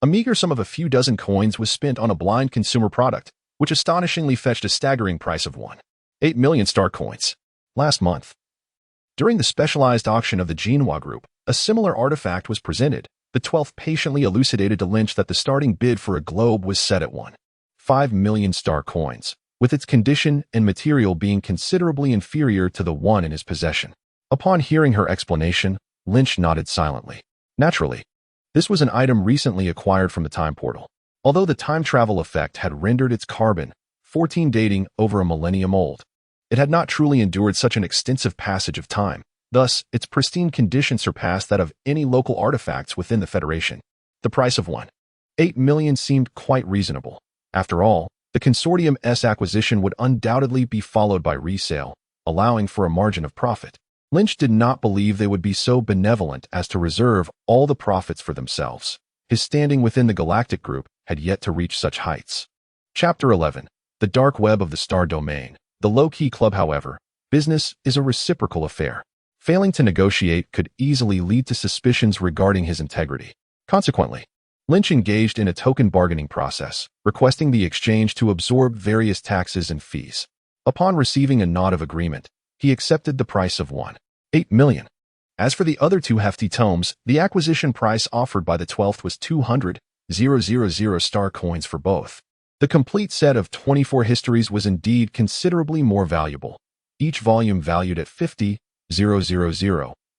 a meager sum of a few dozen coins was spent on a blind consumer product, which astonishingly fetched a staggering price of 1.8 million star coins. Last month, during the specialized auction of the Jinhua Group, a similar artifact was presented. The 12th patiently elucidated to Lynch that the starting bid for a globe was set at 1.5 million star coins, with its condition and material being considerably inferior to the one in his possession. Upon hearing her explanation, Lynch nodded silently. Naturally, this was an item recently acquired from the time portal. Although the time travel effect had rendered its carbon-14 dating over a millennium old, it had not truly endured such an extensive passage of time. Thus, its pristine condition surpassed that of any local artifacts within the Federation. The price of 1.8 million seemed quite reasonable. After all, the Consortium's acquisition would undoubtedly be followed by resale, allowing for a margin of profit. Lynch did not believe they would be so benevolent as to reserve all the profits for themselves. His standing within the Galactic Group had yet to reach such heights. Chapter 11. The Dark Web of the Star Domain. The Low-Key Club, however, business is a reciprocal affair. Failing to negotiate could easily lead to suspicions regarding his integrity. Consequently, Lynch engaged in a token bargaining process, requesting the exchange to absorb various taxes and fees. Upon receiving a nod of agreement, he accepted the price of 1.8 million. As for the other two hefty tomes, the acquisition price offered by the 12th was 200,000 star coins for both. The complete set of 24 histories was indeed considerably more valuable, each volume valued at 50,000,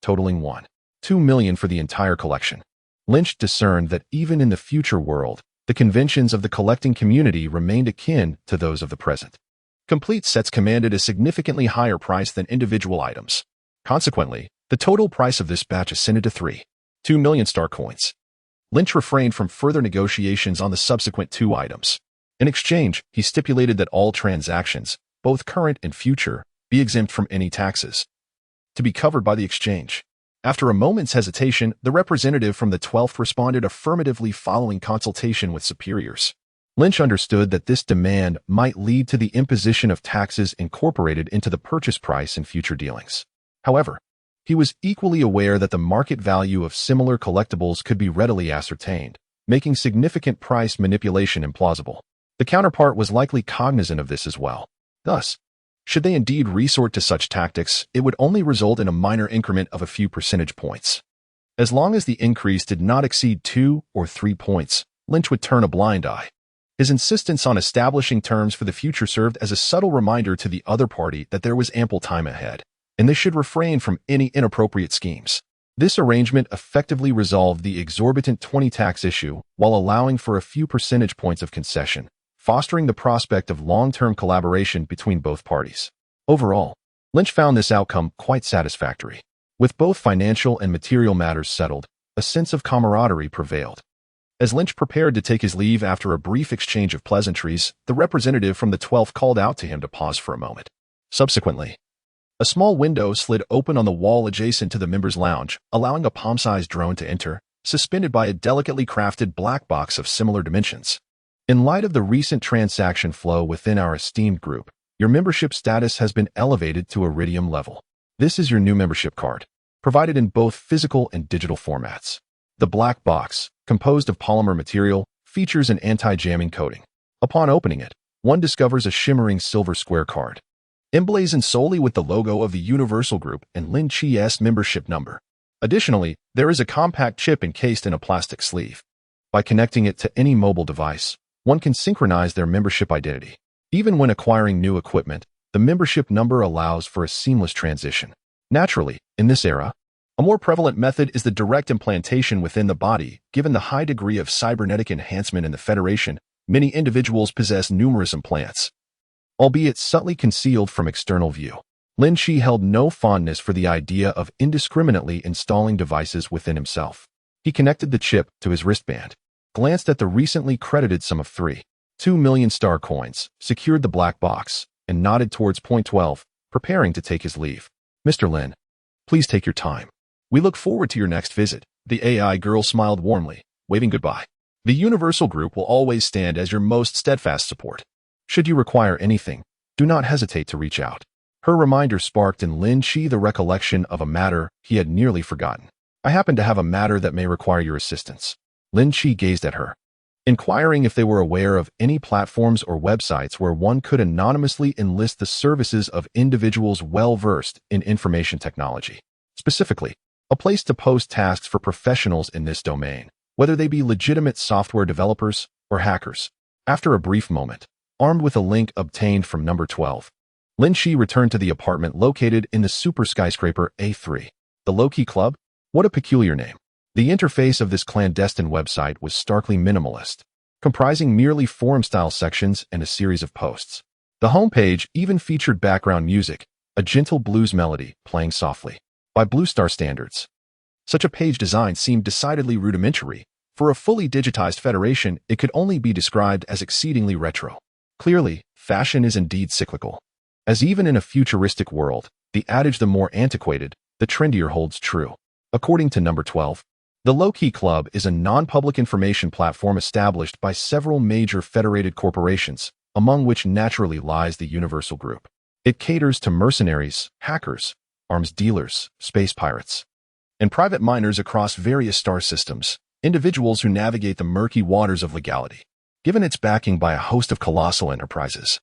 totaling 1.2 million for the entire collection. Lynch discerned that even in the future world, the conventions of the collecting community remained akin to those of the present. Complete sets commanded a significantly higher price than individual items. Consequently, the total price of this batch ascended to 3.2 million star coins. Lynch refrained from further negotiations on the subsequent two items. In exchange, he stipulated that all transactions, both current and future, be exempt from any taxes, to be covered by the exchange. After a moment's hesitation, the representative from the 12th responded affirmatively following consultation with superiors. Lynch understood that this demand might lead to the imposition of taxes incorporated into the purchase price in future dealings. However, he was equally aware that the market value of similar collectibles could be readily ascertained, making significant price manipulation implausible. The counterpart was likely cognizant of this as well. Thus, should they indeed resort to such tactics, it would only result in a minor increment of a few percentage points. As long as the increase did not exceed 2 or 3 points, Lynch would turn a blind eye. His insistence on establishing terms for the future served as a subtle reminder to the other party that there was ample time ahead, and they should refrain from any inappropriate schemes. This arrangement effectively resolved the exorbitant 20 tax issue while allowing for a few percentage points of concession, fostering the prospect of long-term collaboration between both parties. Overall, Lynch found this outcome quite satisfactory. With both financial and material matters settled, a sense of camaraderie prevailed. As Lynch prepared to take his leave after a brief exchange of pleasantries, the representative from the 12th called out to him to pause for a moment. Subsequently, A small window slid open on the wall adjacent to the members' lounge, allowing a palm-sized drone to enter, suspended by a delicately crafted black box of similar dimensions. In light of the recent transaction flow within our esteemed group, your membership status has been elevated to Iridium level. This is your new membership card, provided in both physical and digital formats. The black box, composed of polymer material, features an anti-jamming coating. Upon opening it, one discovers a shimmering silver square card, emblazoned solely with the logo of the Universal Group and Lin Qi's membership number. Additionally, there is a compact chip encased in a plastic sleeve. By connecting it to any mobile device, one can synchronize their membership identity. Even when acquiring new equipment, the membership number allows for a seamless transition. Naturally, in this era, a more prevalent method is the direct implantation within the body. Given the high degree of cybernetic enhancement in the Federation, many individuals possess numerous implants, albeit subtly concealed from external view. Lin Qi held no fondness for the idea of indiscriminately installing devices within himself. He connected the chip to his wristband, glanced at the recently credited sum of 3.2 million star coins, secured the black box, and nodded towards point 12, preparing to take his leave. Mr. Lin, please take your time. We look forward to your next visit. The AI girl smiled warmly, waving goodbye. The Universal Group will always stand as your most steadfast support. Should you require anything, do not hesitate to reach out. Her reminder sparked in Lin Qi the recollection of a matter he had nearly forgotten. I happen to have a matter that may require your assistance. Lin Qi gazed at her, inquiring if they were aware of any platforms or websites where one could anonymously enlist the services of individuals well-versed in information technology. Specifically, a place to post tasks for professionals in this domain, whether they be legitimate software developers or hackers. After a brief moment, armed with a link obtained from number 12, Lin Qi returned to the apartment located in the super skyscraper A3. The Low-Key Club? What a peculiar name. The interface of this clandestine website was starkly minimalist, comprising merely forum-style sections and a series of posts. The homepage even featured background music, a gentle blues melody playing softly. By Blue Star standards, such a page design seemed decidedly rudimentary. For a fully digitized Federation, it could only be described as exceedingly retro. Clearly, fashion is indeed cyclical. As even in a futuristic world, the adage the more antiquated, the trendier holds true. According to number 12, the Low-Key Club is a non-public information platform established by several major federated corporations, among which naturally lies the Universal Group. It caters to mercenaries, hackers, arms dealers, space pirates, and private miners across various star systems, individuals who navigate the murky waters of legality. Given its backing by a host of colossal enterprises,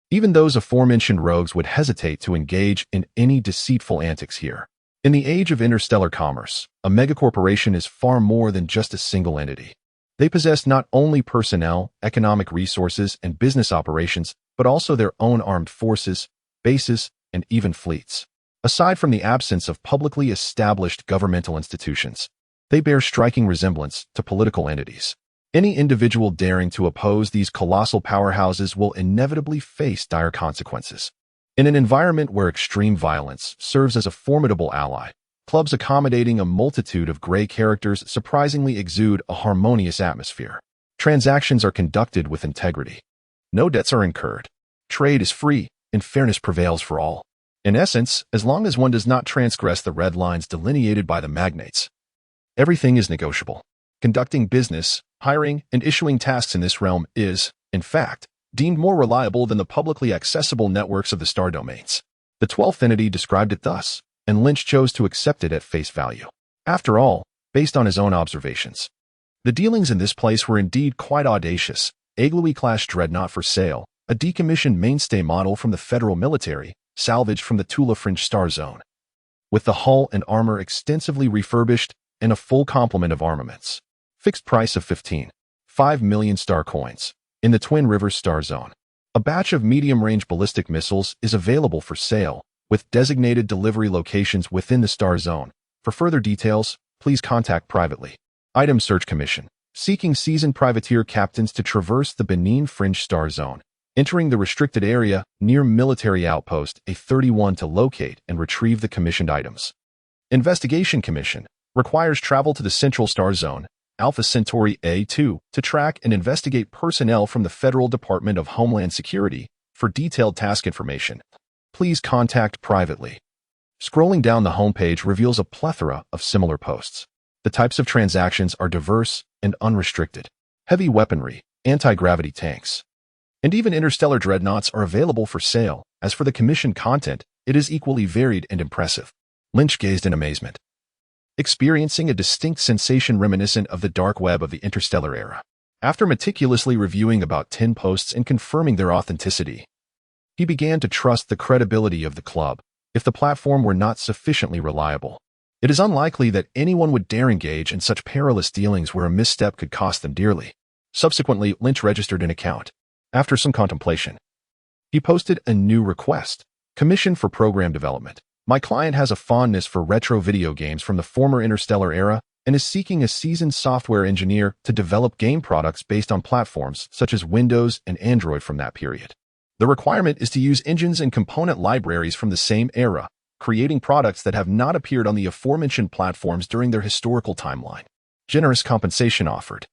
even those aforementioned rogues would hesitate to engage in any deceitful antics here. In the age of interstellar commerce, a megacorporation is far more than just a single entity. They possess not only personnel, economic resources, and business operations, but also their own armed forces, bases, and even fleets. Aside from the absence of publicly established governmental institutions, they bear striking resemblance to political entities. Any individual daring to oppose these colossal powerhouses will inevitably face dire consequences. In an environment where extreme violence serves as a formidable ally, clubs accommodating a multitude of gray characters surprisingly exude a harmonious atmosphere. Transactions are conducted with integrity. No debts are incurred. Trade is free, and fairness prevails for all. In essence, as long as one does not transgress the red lines delineated by the magnates, everything is negotiable. Conducting business, hiring, and issuing tasks in this realm is, in fact, deemed more reliable than the publicly accessible networks of the star domains. The 12th entity described it thus, and Lynch chose to accept it at face value. After all, based on his own observations, the dealings in this place were indeed quite audacious. A Louis-class dreadnought for sale, a decommissioned mainstay model from the federal military, salvaged from the Tula Fringe Star Zone, with the hull and armor extensively refurbished and a full complement of armaments. Fixed price of 15.5 million star coins. In the Twin Rivers Star Zone, a batch of medium-range ballistic missiles is available for sale, with designated delivery locations within the Star Zone. For further details, please contact privately. Item Search Commission, seeking seasoned privateer captains to traverse the Benin Fringe Star Zone, entering the restricted area near Military Outpost A31 to locate and retrieve the commissioned items. Investigation Commission, requires travel to the Central Star Zone, Alpha Centauri A2, to track and investigate personnel from the Federal Department of Homeland Security for detailed task information. Please contact privately. Scrolling down the homepage reveals a plethora of similar posts. The types of transactions are diverse and unrestricted. Heavy weaponry, anti-gravity tanks, and even interstellar dreadnoughts are available for sale. As for the commissioned content, it is equally varied and impressive. Lynch gazed in amazement, experiencing a distinct sensation reminiscent of the dark web of the interstellar era. After meticulously reviewing about 10 posts and confirming their authenticity, he began to trust the credibility of the club. If the platform were not sufficiently reliable, it is unlikely that anyone would dare engage in such perilous dealings where a misstep could cost them dearly. Subsequently, Lynch registered an account. After some contemplation, he posted a new request. Commission for program development. My client has a fondness for retro video games from the former interstellar era and is seeking a seasoned software engineer to develop game products based on platforms such as Windows and Android from that period. The requirement is to use engines and component libraries from the same era, creating products that have not appeared on the aforementioned platforms during their historical timeline. Generous compensation offered.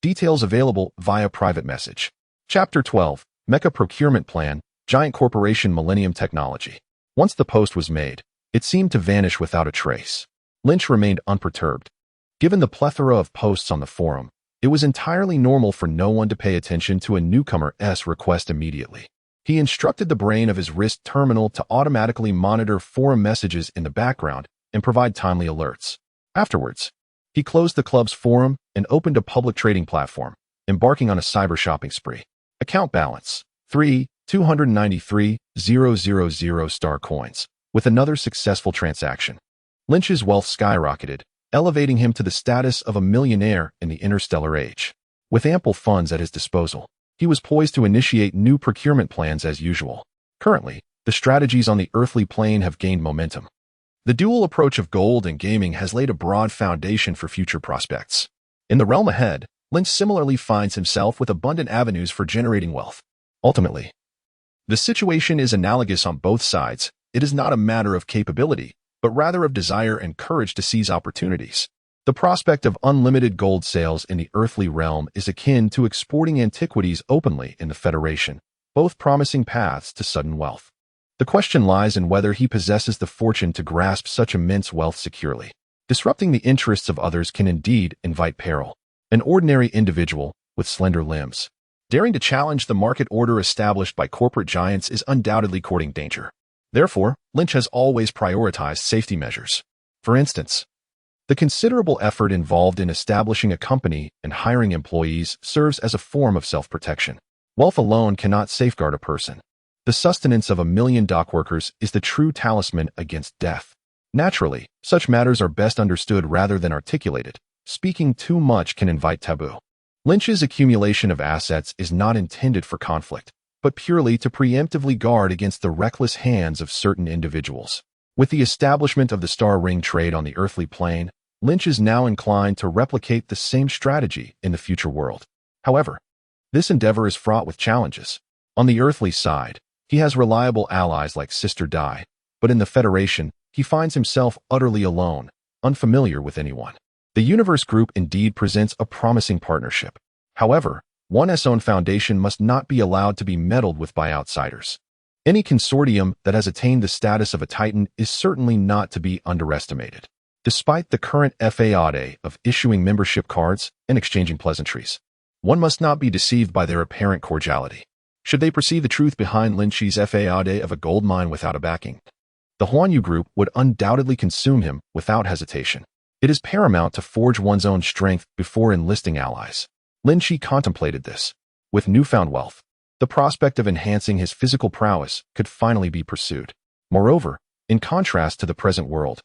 Details available via private message. Chapter 12, Mecha Procurement Plan, Giant Corporation Millennium Technology. Once the post was made, it seemed to vanish without a trace. Lynch remained unperturbed. Given the plethora of posts on the forum, it was entirely normal for no one to pay attention to a newcomer's request immediately. He instructed the brain of his wrist terminal to automatically monitor forum messages in the background and provide timely alerts. Afterwards, he closed the club's forum and opened a public trading platform, embarking on a cyber shopping spree. Account balance: 3,293,000 star coins, with another successful transaction. Lynch's wealth skyrocketed, elevating him to the status of a millionaire in the interstellar age. With ample funds at his disposal, he was poised to initiate new procurement plans as usual. Currently, the strategies on the earthly plane have gained momentum. The dual approach of gold and gaming has laid a broad foundation for future prospects. In the realm ahead, Lynch similarly finds himself with abundant avenues for generating wealth. Ultimately, the situation is analogous on both sides. It is not a matter of capability, but rather of desire and courage to seize opportunities. The prospect of unlimited gold sales in the earthly realm is akin to exporting antiquities openly in the Federation, both promising paths to sudden wealth. The question lies in whether he possesses the fortune to grasp such immense wealth securely. Disrupting the interests of others can indeed invite peril. An ordinary individual with slender limbs, daring to challenge the market order established by corporate giants is undoubtedly courting danger. Therefore, Lynch has always prioritized safety measures. For instance, the considerable effort involved in establishing a company and hiring employees serves as a form of self-protection. Wealth alone cannot safeguard a person. The sustenance of 1 million dockworkers is the true talisman against death. Naturally, such matters are best understood rather than articulated. Speaking too much can invite taboo. Lynch's accumulation of assets is not intended for conflict, but purely to preemptively guard against the reckless hands of certain individuals. With the establishment of the star ring trade on the earthly plane, Lynch is now inclined to replicate the same strategy in the future world. However, this endeavor is fraught with challenges. On the earthly side, he has reliable allies like Sister Dai, but in the Federation, he finds himself utterly alone, unfamiliar with anyone. The Universe Group indeed presents a promising partnership. However, one's own foundation must not be allowed to be meddled with by outsiders. Any consortium that has attained the status of a titan is certainly not to be underestimated. Despite the current fad of issuing membership cards and exchanging pleasantries, one must not be deceived by their apparent cordiality. Should they perceive the truth behind Lin Qi's fad of a gold mine without a backing, the Huanyu Group would undoubtedly consume him without hesitation. It is paramount to forge one's own strength before enlisting allies. Lin Qi contemplated this. With newfound wealth, the prospect of enhancing his physical prowess could finally be pursued. Moreover, in contrast to the present world,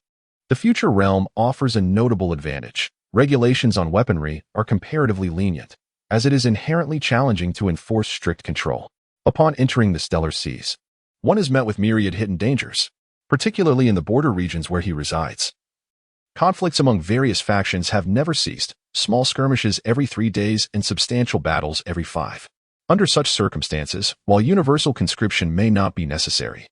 the future realm offers a notable advantage. Regulations on weaponry are comparatively lenient, as it is inherently challenging to enforce strict control. Upon entering the stellar seas, one is met with myriad hidden dangers, particularly in the border regions where he resides. Conflicts among various factions have never ceased, small skirmishes every 3 days and substantial battles every 5. Under such circumstances, while universal conscription may not be necessary,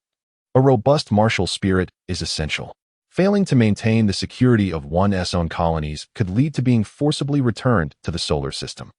a robust martial spirit is essential. Failing to maintain the security of one's own colonies could lead to being forcibly returned to the solar system.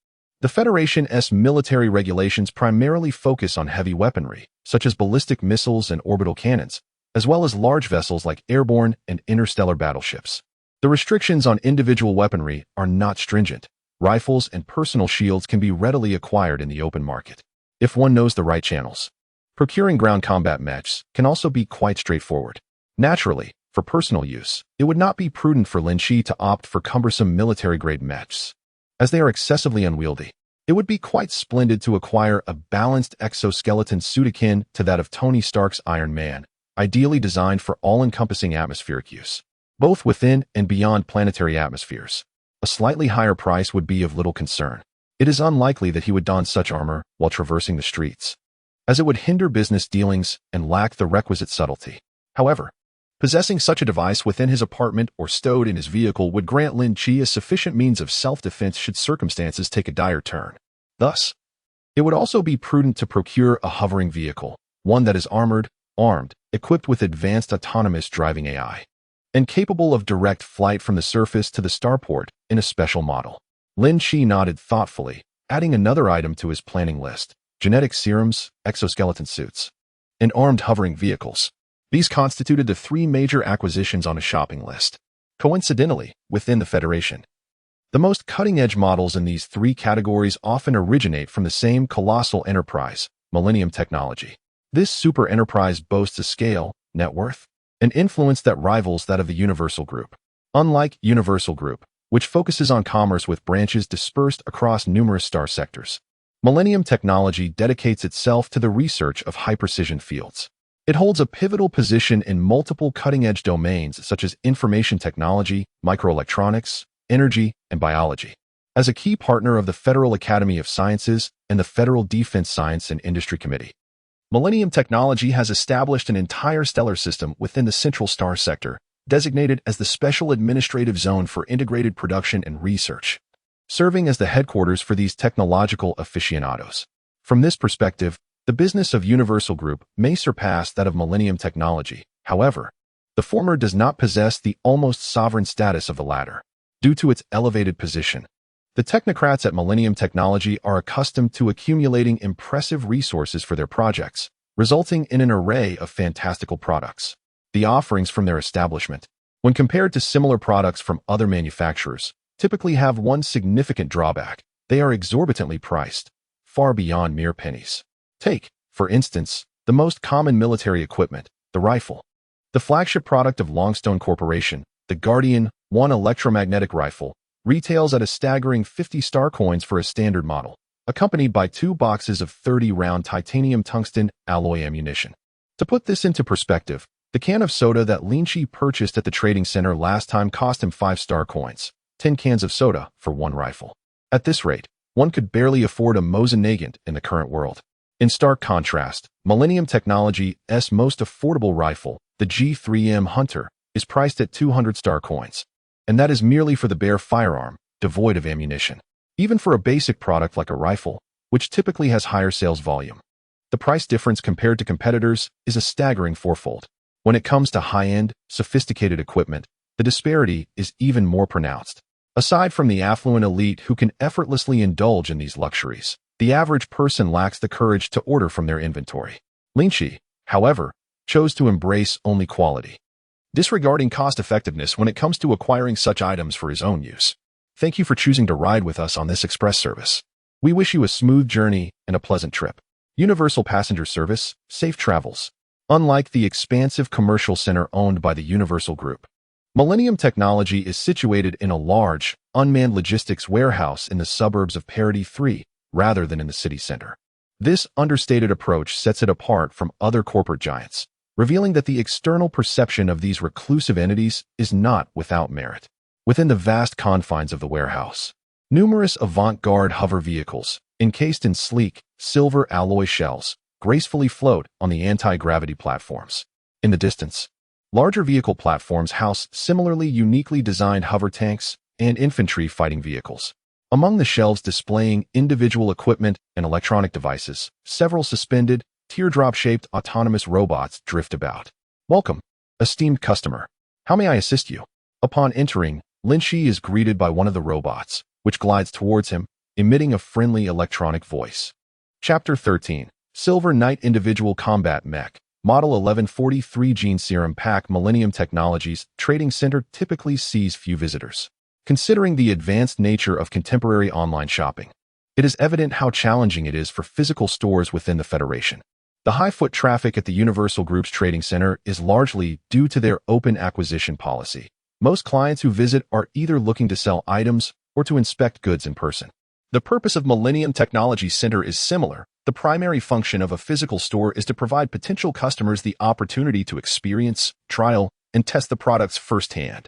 The Federation's military regulations primarily focus on heavy weaponry, such as ballistic missiles and orbital cannons, as well as large vessels like airborne and interstellar battleships. The restrictions on individual weaponry are not stringent. Rifles and personal shields can be readily acquired in the open market, if one knows the right channels. Procuring ground combat mechs can also be quite straightforward. Naturally, for personal use, it would not be prudent for Lin Qi to opt for cumbersome military-grade mechs, as they are excessively unwieldy. It would be quite splendid to acquire a balanced exoskeleton suit akin to that of Tony Stark's Iron Man, ideally designed for all-encompassing atmospheric use, both within and beyond planetary atmospheres. A slightly higher price would be of little concern. It is unlikely that he would don such armor while traversing the streets, as it would hinder business dealings and lack the requisite subtlety. However, possessing such a device within his apartment or stowed in his vehicle would grant Lin Qi a sufficient means of self-defense should circumstances take a dire turn. Thus, it would also be prudent to procure a hovering vehicle, one that is armored, armed, equipped with advanced autonomous driving AI, and capable of direct flight from the surface to the starport in a special model. Lin Qi nodded thoughtfully, adding another item to his planning list: genetic serums, exoskeleton suits, and armed hovering vehicles. These constituted the three major acquisitions on a shopping list. Coincidentally, within the Federation, the most cutting-edge models in these three categories often originate from the same colossal enterprise, Millennium Technology. This super enterprise boasts a scale, net worth, and influence that rivals that of the Universal Group. Unlike Universal Group, which focuses on commerce with branches dispersed across numerous star sectors, Millennium Technology dedicates itself to the research of high-precision fields. It holds a pivotal position in multiple cutting-edge domains such as information technology, microelectronics, energy, and biology. As a key partner of the Federal Academy of Sciences and the Federal Defense Science and Industry Committee, Millennium Technology has established an entire stellar system within the Central Star Sector, designated as the Special Administrative Zone for Integrated Production and Research, serving as the headquarters for these technological aficionados. From this perspective, the business of Universal Group may surpass that of Millennium Technology. However, the former does not possess the almost sovereign status of the latter, due to its elevated position. The technocrats at Millennium Technology are accustomed to accumulating impressive resources for their projects, resulting in an array of fantastical products. The offerings from their establishment, when compared to similar products from other manufacturers, typically have one significant drawback: they are exorbitantly priced, far beyond mere pennies. Take, for instance, the most common military equipment, the rifle. The flagship product of Longstone Corporation, the Guardian 1 electromagnetic rifle, retails at a staggering 50 star coins for a standard model, accompanied by 2 boxes of 30-round titanium tungsten alloy ammunition. To put this into perspective, the can of soda that Lin Qi purchased at the trading center last time cost him 5 star coins, 10 cans of soda for 1 rifle. At this rate, one could barely afford a Mosin Nagant in the current world. In stark contrast, Millennium Technology's most affordable rifle, the G3M Hunter, is priced at 200 star coins. And that is merely for the bare firearm, devoid of ammunition. Even for a basic product like a rifle, which typically has higher sales volume, the price difference compared to competitors is a staggering 4-fold. When it comes to high-end, sophisticated equipment, the disparity is even more pronounced. Aside from the affluent elite who can effortlessly indulge in these luxuries, the average person lacks the courage to order from their inventory. Lin Qi, however, chose to embrace only quality, disregarding cost-effectiveness when it comes to acquiring such items for his own use. Thank you for choosing to ride with us on this express service. We wish you a smooth journey and a pleasant trip. Universal Passenger Service, safe travels. Unlike the expansive commercial center owned by the Universal Group, Millennium Technology is situated in a large, unmanned logistics warehouse in the suburbs of Parity 3, rather than in the city center. This understated approach sets it apart from other corporate giants, revealing that the external perception of these reclusive entities is not without merit. Within the vast confines of the warehouse, numerous avant-garde hover vehicles, encased in sleek, silver alloy shells, gracefully float on the anti-gravity platforms. In the distance, larger vehicle platforms house similarly uniquely designed hover tanks and infantry fighting vehicles. Among the shelves displaying individual equipment and electronic devices, several suspended, teardrop-shaped autonomous robots drift about. Welcome, esteemed customer. How may I assist you? Upon entering, Lin Qi is greeted by one of the robots, which glides towards him, emitting a friendly electronic voice. Chapter 13. Silver Knight Individual Combat Mech. Model 1143 Gene Serum Pack. Millennium Technologies Trading Center typically sees few visitors. Considering the advanced nature of contemporary online shopping, it is evident how challenging it is for physical stores within the Federation. The high foot traffic at the Universal Group's trading center is largely due to their open acquisition policy. Most clients who visit are either looking to sell items or to inspect goods in person. The purpose of Millennium Technology Center is similar. The primary function of a physical store is to provide potential customers the opportunity to experience, trial, and test the products firsthand.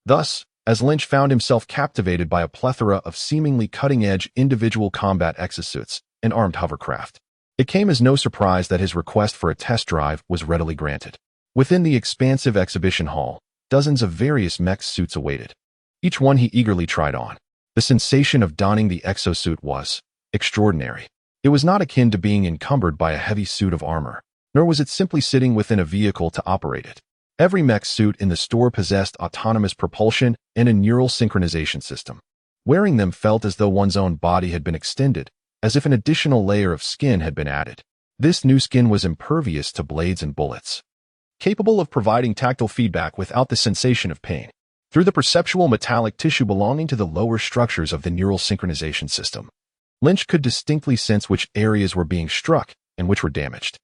Thus, as Lynch found himself captivated by a plethora of seemingly cutting-edge individual combat exosuits and armed hovercraft, it came as no surprise that his request for a test drive was readily granted. Within the expansive exhibition hall, dozens of various mech suits awaited. Each one he eagerly tried on. The sensation of donning the exosuit was extraordinary. It was not akin to being encumbered by a heavy suit of armor, nor was it simply sitting within a vehicle to operate it. Every mech suit in the store possessed autonomous propulsion and a neural synchronization system. Wearing them felt as though one's own body had been extended, as if an additional layer of skin had been added. This new skin was impervious to blades and bullets, capable of providing tactile feedback without the sensation of pain. Through the perceptual metallic tissue belonging to the lower structures of the neural synchronization system, Lynch could distinctly sense which areas were being struck and which were damaged.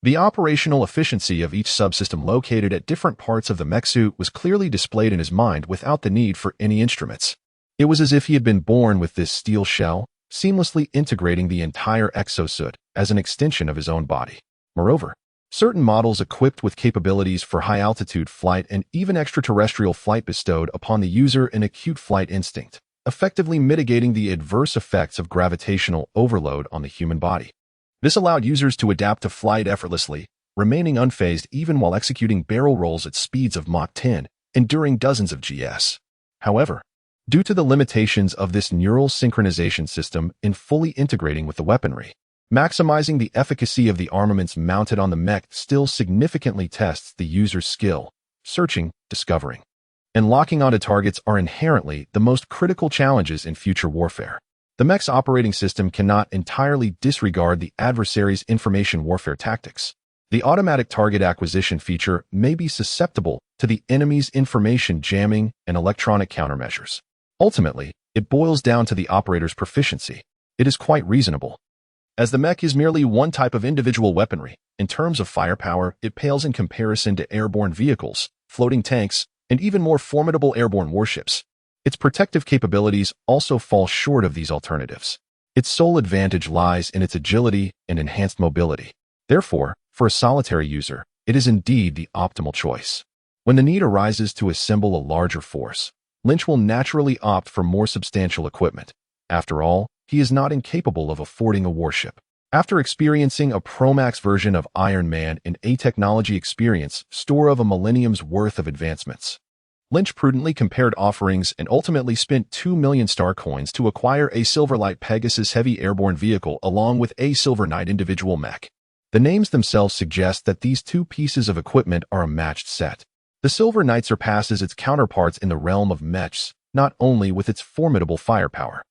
The operational efficiency of each subsystem located at different parts of the mech suit was clearly displayed in his mind without the need for any instruments. It was as if he had been born with this steel shell, seamlessly integrating the entire exosuit as an extension of his own body. Moreover, certain models equipped with capabilities for high-altitude flight and even extraterrestrial flight bestowed upon the user an acute flight instinct, effectively mitigating the adverse effects of gravitational overload on the human body. This allowed users to adapt to flight effortlessly, remaining unfazed even while executing barrel rolls at speeds of Mach 10, enduring dozens of GS. However, due to the limitations of this neural synchronization system in fully integrating with the weaponry, maximizing the efficacy of the armaments mounted on the mech still significantly tests the user's skill. Searching, discovering, and locking onto targets are inherently the most critical challenges in future warfare. The mech's operating system cannot entirely disregard the adversary's information warfare tactics. The automatic target acquisition feature may be susceptible to the enemy's information jamming and electronic countermeasures. Ultimately, it boils down to the operator's proficiency. It is quite reasonable. As the mech is merely one type of individual weaponry, in terms of firepower, it pales in comparison to airborne vehicles, floating tanks, and even more formidable airborne warships. Its protective capabilities also fall short of these alternatives. Its sole advantage lies in its agility and enhanced mobility. Therefore, for a solitary user, it is indeed the optimal choice. When the need arises to assemble a larger force, Lynch will naturally opt for more substantial equipment. After all, he is not incapable of affording a warship. After experiencing a Pro-Max version of Iron Man and a technology experience store of a millennium's worth of advancements, Lynch prudently compared offerings and ultimately spent 2 million star coins to acquire a Silverlight Pegasus heavy airborne vehicle along with a Silver Knight individual mech. The names themselves suggest that these two pieces of equipment are a matched set. The Silver Knight surpasses its counterparts in the realm of mechs, not only with its formidable firepower,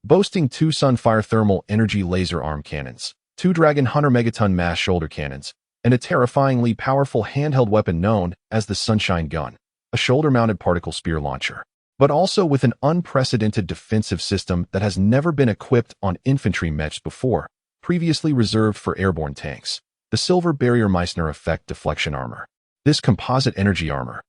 boasting 2 Sunfire thermal energy laser arm cannons, 2 Dragon Hunter megaton mass shoulder cannons, and a terrifyingly powerful handheld weapon known as the Sunshine Gun, a shoulder-mounted particle spear launcher, but also with an unprecedented defensive system that has never been equipped on infantry mechs before, previously reserved for airborne tanks, the Silver Barrier Meissner Effect Deflection Armor. This composite energy armor,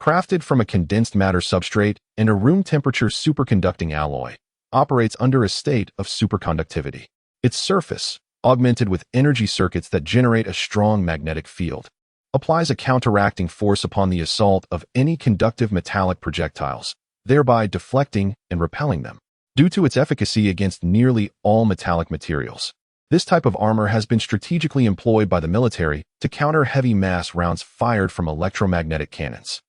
crafted from a condensed matter substrate and a room-temperature superconducting alloy, operates under a state of superconductivity. Its surface, augmented with energy circuits that generate a strong magnetic field, applies a counteracting force upon the assault of any conductive metallic projectiles, thereby deflecting and repelling them. Due to its efficacy against nearly all metallic materials, this type of armor has been strategically employed by the military to counter heavy mass rounds fired from electromagnetic cannons.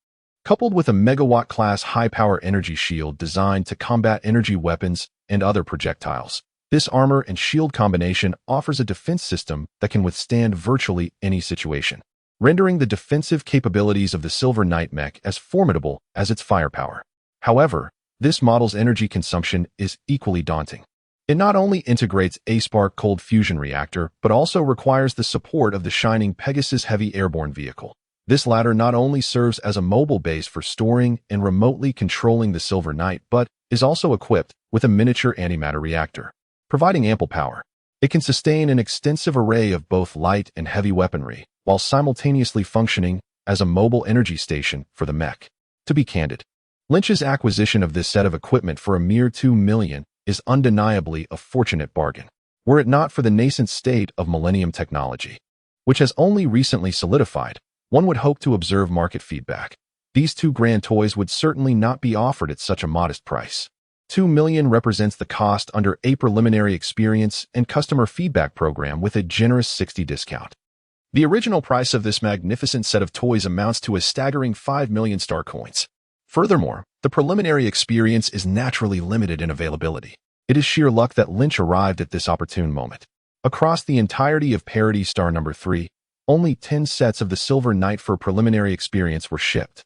Coupled with a megawatt-class high-power energy shield designed to combat energy weapons and other projectiles, this armor and shield combination offers a defense system that can withstand virtually any situation, rendering the defensive capabilities of the Silver Knight mech as formidable as its firepower. However, this model's energy consumption is equally daunting. It not only integrates a spark cold fusion reactor, but also requires the support of the shining Pegasus heavy airborne vehicle. This latter not only serves as a mobile base for storing and remotely controlling the Silver Knight, but is also equipped with a miniature antimatter reactor, providing ample power. It can sustain an extensive array of both light and heavy weaponry, while simultaneously functioning as a mobile energy station for the mech. To be candid, Lynch's acquisition of this set of equipment for a mere $2 million is undeniably a fortunate bargain, were it not for the nascent state of Millennium technology, which has only recently solidified. One would hope to observe market feedback. These two grand toys would certainly not be offered at such a modest price. $2 million represents the cost under a preliminary experience and customer feedback program with a generous 60% discount. The original price of this magnificent set of toys amounts to a staggering 5 million star coins. Furthermore, the preliminary experience is naturally limited in availability. It is sheer luck that Lynch arrived at this opportune moment. Across the entirety of Parity Star number 3, only 10 sets of the Silver Knight for preliminary experience were shipped.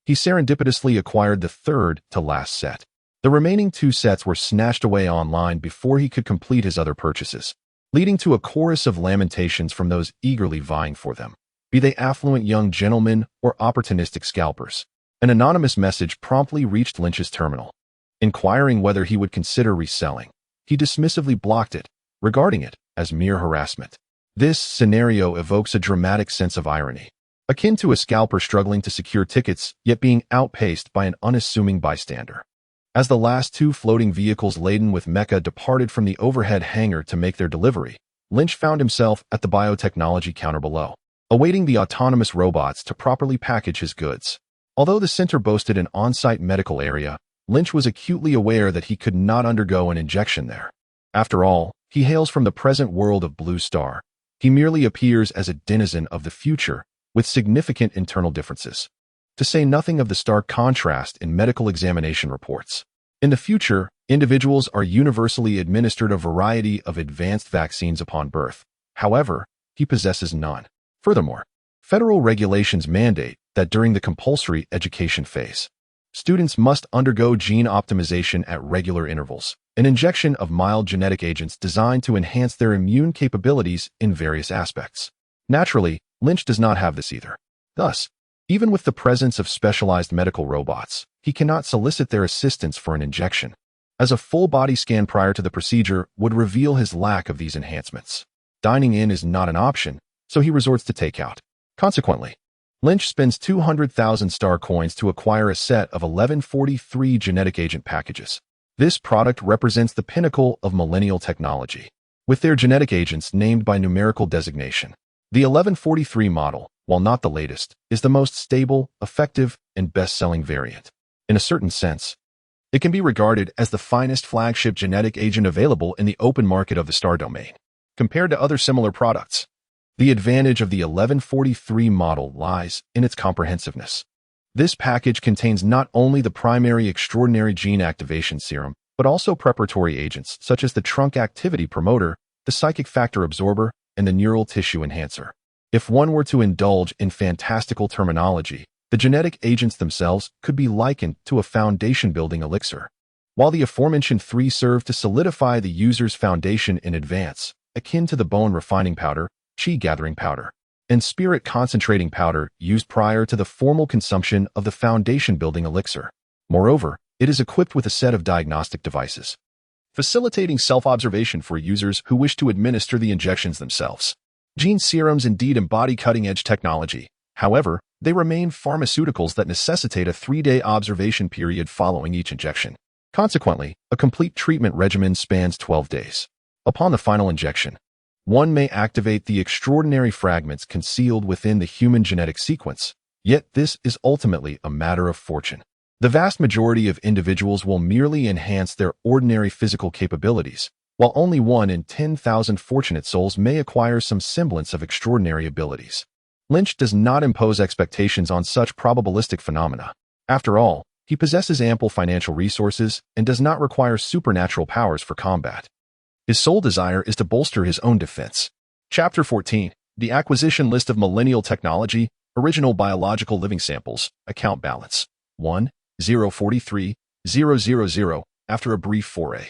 He serendipitously acquired the third to last set. The remaining 2 sets were snatched away online before he could complete his other purchases, leading to a chorus of lamentations from those eagerly vying for them, be they affluent young gentlemen or opportunistic scalpers. An anonymous message promptly reached Lynch's terminal, inquiring whether he would consider reselling. He dismissively blocked it, regarding it as mere harassment. This scenario evokes a dramatic sense of irony, akin to a scalper struggling to secure tickets yet being outpaced by an unassuming bystander. As the last 2 floating vehicles laden with mecha departed from the overhead hangar to make their delivery, Lynch found himself at the biotechnology counter below, awaiting the autonomous robots to properly package his goods. Although the center boasted an on-site medical area, Lynch was acutely aware that he could not undergo an injection there. After all, he hails from the present world of Blue Star. He merely appears as a denizen of the future, with significant internal differences, to say nothing of the stark contrast in medical examination reports. In the future, individuals are universally administered a variety of advanced vaccines upon birth. However, he possesses none. Furthermore, federal regulations mandate that during the compulsory education phase, students must undergo gene optimization at regular intervals, an injection of mild genetic agents designed to enhance their immune capabilities in various aspects. Naturally, Lynch does not have this either. Thus, even with the presence of specialized medical robots, he cannot solicit their assistance for an injection, as a full body scan prior to the procedure would reveal his lack of these enhancements. Dining in is not an option, so he resorts to takeout. Consequently, Lynch spends 200,000 star coins to acquire a set of 1143 genetic agent packages. This product represents the pinnacle of millennial technology, with their genetic agents named by numerical designation. The 1143 model, while not the latest, is the most stable, effective, and best-selling variant. In a certain sense, it can be regarded as the finest flagship genetic agent available in the open market of the star domain. Compared to other similar products, the advantage of the 1143 model lies in its comprehensiveness. This package contains not only the primary extraordinary gene activation serum, but also preparatory agents such as the trunk activity promoter, the psychic factor absorber, and the neural tissue enhancer. If one were to indulge in fantastical terminology, the genetic agents themselves could be likened to a foundation-building elixir. While the aforementioned 3 serve to solidify the user's foundation in advance, akin to the bone refining powder, chi gathering powder, and spirit concentrating powder used prior to the formal consumption of the foundation-building elixir. Moreover, it is equipped with a set of diagnostic devices, facilitating self-observation for users who wish to administer the injections themselves. Gene serums indeed embody cutting-edge technology. However, they remain pharmaceuticals that necessitate a 3-day observation period following each injection. Consequently, a complete treatment regimen spans 12 days. Upon the final injection, one may activate the extraordinary fragments concealed within the human genetic sequence, yet this is ultimately a matter of fortune. The vast majority of individuals will merely enhance their ordinary physical capabilities, while only 1 in 10,000 fortunate souls may acquire some semblance of extraordinary abilities. Lynch does not impose expectations on such probabilistic phenomena. After all, he possesses ample financial resources and does not require supernatural powers for combat. His sole desire is to bolster his own defense. Chapter 14. The Acquisition List of Millennial Technology, Original Biological Living Samples, Account Balance. 1,043,000, after a brief foray.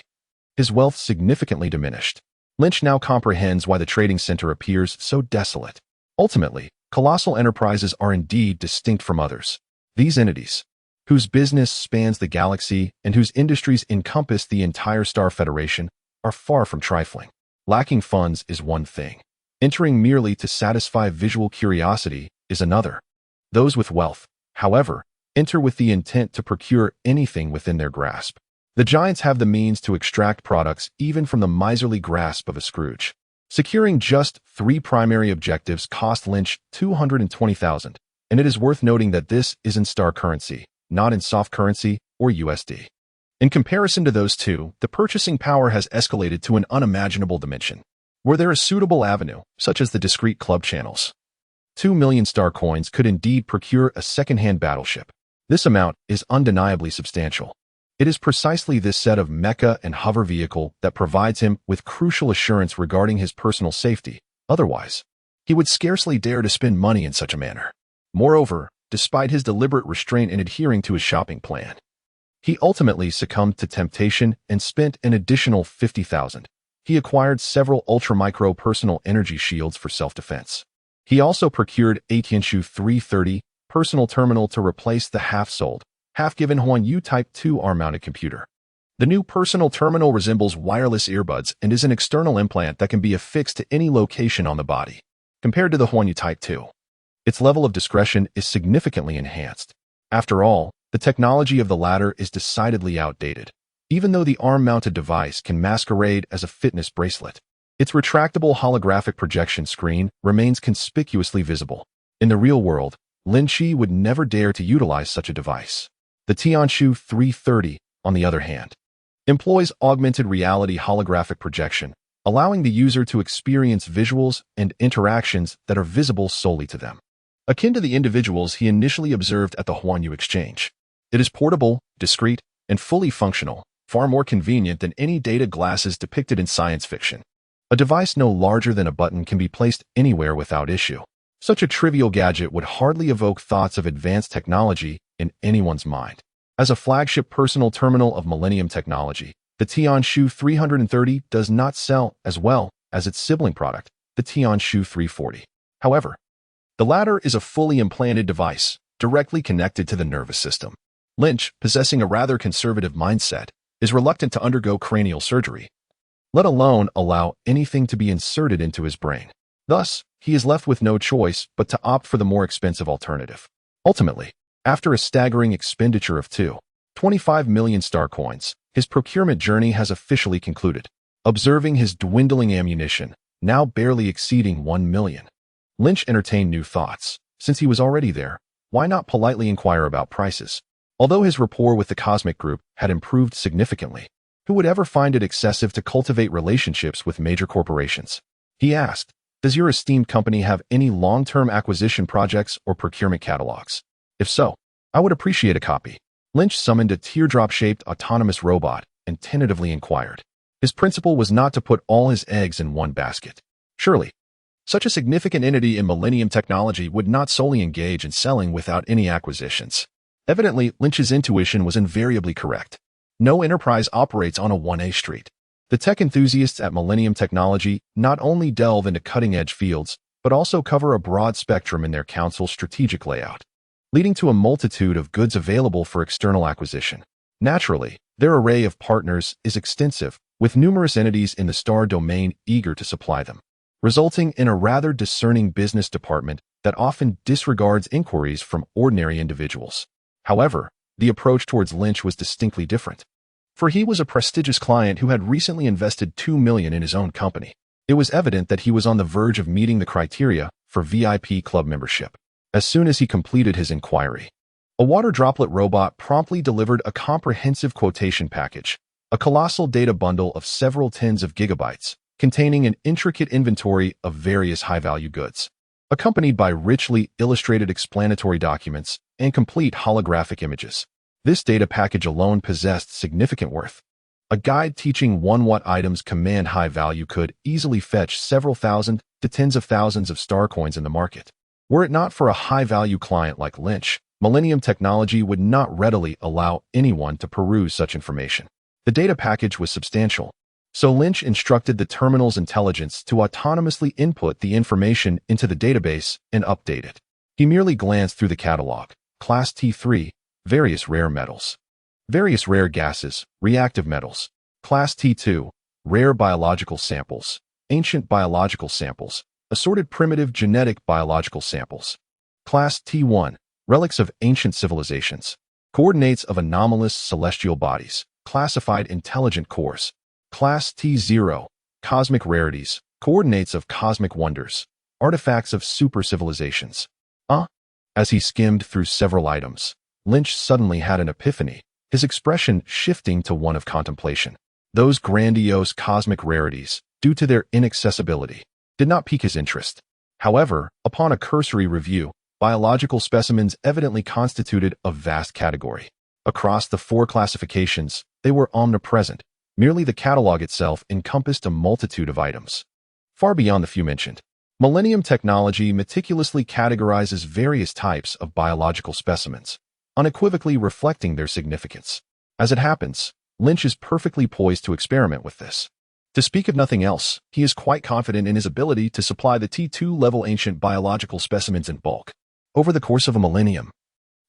his wealth significantly diminished. Lynch now comprehends why the trading center appears so desolate. Ultimately, colossal enterprises are indeed distinct from others. These entities, whose business spans the galaxy and whose industries encompass the entire Star Federation, are far from trifling. Lacking funds is one thing. Entering merely to satisfy visual curiosity is another. Those with wealth, however, enter with the intent to procure anything within their grasp. The giants have the means to extract products even from the miserly grasp of a Scrooge. Securing just 3 primary objectives cost Lynch $220,000, and it is worth noting that this is in star currency, not in soft currency or USD. In comparison to those two, the purchasing power has escalated to an unimaginable dimension. Were there a suitable avenue, such as the discrete club channels, 2 million star coins could indeed procure a second-hand battleship. This amount is undeniably substantial. It is precisely this set of mecha and hover vehicle that provides him with crucial assurance regarding his personal safety. Otherwise, he would scarcely dare to spend money in such a manner. Moreover, despite his deliberate restraint in adhering to his shopping plan, he ultimately succumbed to temptation and spent an additional $50,000. He acquired several ultra-micro personal energy shields for self-defense. He also procured a Tianshu 330 personal terminal to replace the half-sold, half-given Huan-Yu Type 2 arm-mounted computer. The new personal terminal resembles wireless earbuds and is an external implant that can be affixed to any location on the body. Compared to the Huan-Yu Type 2, its level of discretion is significantly enhanced. After all, the technology of the latter is decidedly outdated. Even though the arm-mounted device can masquerade as a fitness bracelet, its retractable holographic projection screen remains conspicuously visible. In the real world, Lin Qi would never dare to utilize such a device. The Tianshu 330, on the other hand, employs augmented reality holographic projection, allowing the user to experience visuals and interactions that are visible solely to them. Akin to the individuals he initially observed at the Huan-Yu exchange. It is portable, discreet, and fully functional, far more convenient than any data glasses depicted in science fiction. A device no larger than a button can be placed anywhere without issue. Such a trivial gadget would hardly evoke thoughts of advanced technology in anyone's mind. As a flagship personal terminal of Millennium technology, the Tianshu 330 does not sell as well as its sibling product, the Tianshu 340. However, the latter is a fully implanted device, directly connected to the nervous system. Lynch, possessing a rather conservative mindset, is reluctant to undergo cranial surgery, let alone allow anything to be inserted into his brain. Thus, he is left with no choice but to opt for the more expensive alternative. Ultimately, after a staggering expenditure of 25 million star coins, his procurement journey has officially concluded. Observing his dwindling ammunition, now barely exceeding 1 million, Lynch entertained new thoughts. Since he was already there, why not politely inquire about prices? Although his rapport with the Cosmic Group had improved significantly, who would ever find it excessive to cultivate relationships with major corporations? He asked, "Does your esteemed company have any long-term acquisition projects or procurement catalogs? If so, I would appreciate a copy." Lynch summoned a teardrop-shaped autonomous robot and tentatively inquired. His principle was not to put all his eggs in one basket. Surely, such a significant entity in Millennium technology would not solely engage in selling without any acquisitions. Evidently, Lynch's intuition was invariably correct. No enterprise operates on a 1A street. The tech enthusiasts at Millennium Technology not only delve into cutting-edge fields, but also cover a broad spectrum in their council's strategic layout, leading to a multitude of goods available for external acquisition. Naturally, their array of partners is extensive, with numerous entities in the star domain eager to supply them, resulting in a rather discerning business department that often disregards inquiries from ordinary individuals. However, the approach towards Lynch was distinctly different, for he was a prestigious client who had recently invested $2 million in his own company. It was evident that he was on the verge of meeting the criteria for VIP club membership. As soon as he completed his inquiry, a water droplet robot promptly delivered a comprehensive quotation package, a colossal data bundle of several tens of gigabytes, containing an intricate inventory of various high-value goods, accompanied by richly illustrated explanatory documents and complete holographic images. This data package alone possessed significant worth. A guide teaching what items command high value could easily fetch several thousand to tens of thousands of star coins in the market. Were it not for a high-value client like Lynch, Millennium Technology would not readily allow anyone to peruse such information. The data package was substantial, So Lynch instructed the terminal's intelligence to autonomously input the information into the database and update it. He merely glanced through the catalog. Class T3, various rare metals. Various rare gases, reactive metals. Class T2, rare biological samples. Ancient biological samples. Assorted primitive genetic biological samples. Class T1, relics of ancient civilizations. Coordinates of anomalous celestial bodies. Classified intelligent cores. Class T0, cosmic rarities. Coordinates of cosmic wonders. Artifacts of super civilizations. As he skimmed through several items, Lynch suddenly had an epiphany, his expression shifting to one of contemplation. Those grandiose cosmic rarities, due to their inaccessibility, did not pique his interest. However, upon a cursory review, biological specimens evidently constituted a vast category. Across the 4 classifications, they were omnipresent. Merely the catalog itself encompassed a multitude of items. Far beyond the few mentioned, Millennium technology meticulously categorizes various types of biological specimens, unequivocally reflecting their significance. As it happens, Lynch is perfectly poised to experiment with this. To speak of nothing else, he is quite confident in his ability to supply the T2-level ancient biological specimens in bulk. Over the course of a millennium,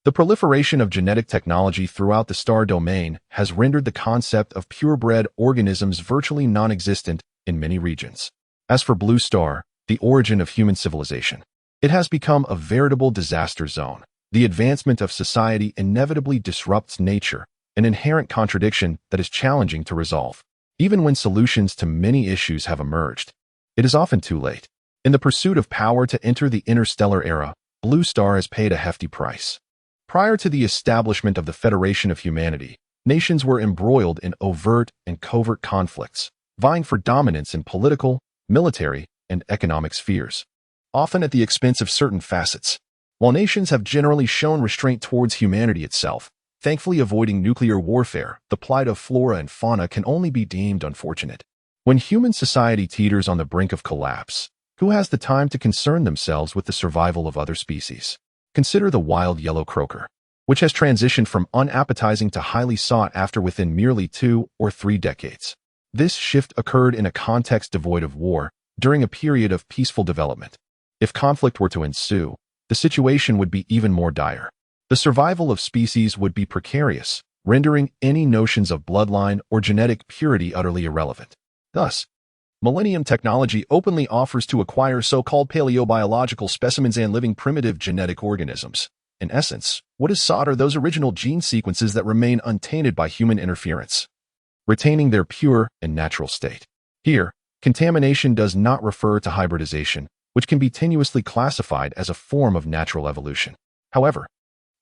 the proliferation of genetic technology throughout the star domain has rendered the concept of purebred organisms virtually non-existent in many regions. As for Blue Star, the origin of human civilization, it has become a veritable disaster zone. The advancement of society inevitably disrupts nature, an inherent contradiction that is challenging to resolve. Even when solutions to many issues have emerged, it is often too late. In the pursuit of power to enter the interstellar era, Blue Star has paid a hefty price. Prior to the establishment of the Federation of Humanity, nations were embroiled in overt and covert conflicts, vying for dominance in political, military, and economic spheres, often at the expense of certain facets. While nations have generally shown restraint towards humanity itself, thankfully avoiding nuclear warfare, the plight of flora and fauna can only be deemed unfortunate. When human society teeters on the brink of collapse, who has the time to concern themselves with the survival of other species? Consider the wild yellow croaker, which has transitioned from unappetizing to highly sought after within merely 2 or 3 decades. This shift occurred in a context devoid of war, during a period of peaceful development. If conflict were to ensue, the situation would be even more dire. The survival of species would be precarious, rendering any notions of bloodline or genetic purity utterly irrelevant. Thus, Millennium technology openly offers to acquire so-called paleobiological specimens and living primitive genetic organisms. In essence, what is sought are those original gene sequences that remain untainted by human interference, retaining their pure and natural state. Here, contamination does not refer to hybridization, which can be tenuously classified as a form of natural evolution. However,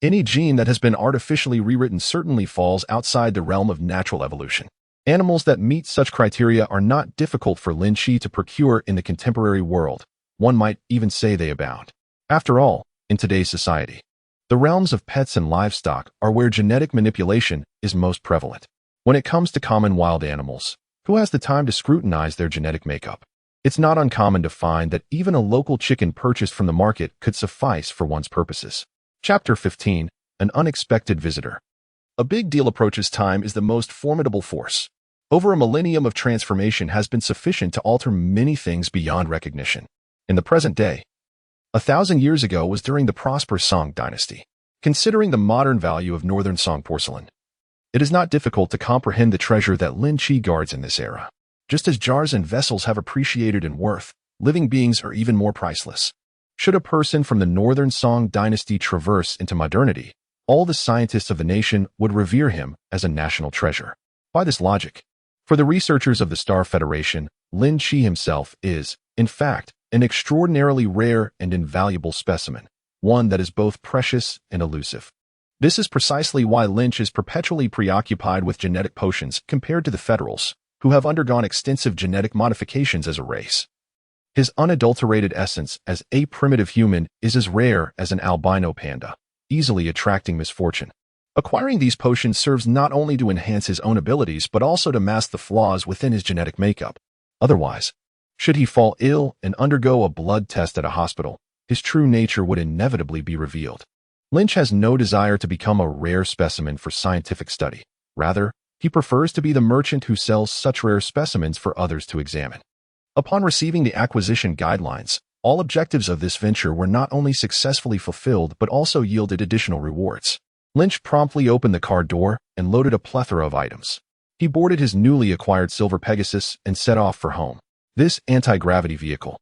any gene that has been artificially rewritten certainly falls outside the realm of natural evolution. Animals that meet such criteria are not difficult for Lin Qi to procure in the contemporary world. One might even say they abound. After all, in today's society, the realms of pets and livestock are where genetic manipulation is most prevalent. When it comes to common wild animals, who has the time to scrutinize their genetic makeup? It's not uncommon to find that even a local chicken purchased from the market could suffice for one's purposes. Chapter 15, An Unexpected Visitor. A big deal approaches time is the most formidable force. Over a millennium of transformation has been sufficient to alter many things beyond recognition. In the present day, 1,000 years ago was during the prosperous Song dynasty. Considering the modern value of northern Song porcelain, it is not difficult to comprehend the treasure that Lin Qi guards in this era. Just as jars and vessels have appreciated in worth, living beings are even more priceless. Should a person from the northern Song dynasty traverse into modernity, all the scientists of the nation would revere him as a national treasure. By this logic, for the researchers of the Star Federation, Lin Qi himself is, in fact, an extraordinarily rare and invaluable specimen, one that is both precious and elusive. This is precisely why Lynch is perpetually preoccupied with genetic potions compared to the Federals, who have undergone extensive genetic modifications as a race. His unadulterated essence as a primitive human is as rare as an albino panda, easily attracting misfortune. Acquiring these potions serves not only to enhance his own abilities but also to mask the flaws within his genetic makeup. Otherwise, should he fall ill and undergo a blood test at a hospital, his true nature would inevitably be revealed. Lynch has no desire to become a rare specimen for scientific study. Rather, He prefers to be the merchant who sells such rare specimens for others to examine. Upon receiving the acquisition guidelines, all objectives of this venture were not only successfully fulfilled but also yielded additional rewards. Lynch promptly opened the car door and loaded a plethora of items. He boarded his newly acquired silver Pegasus and set off for home. This anti-gravity vehicle,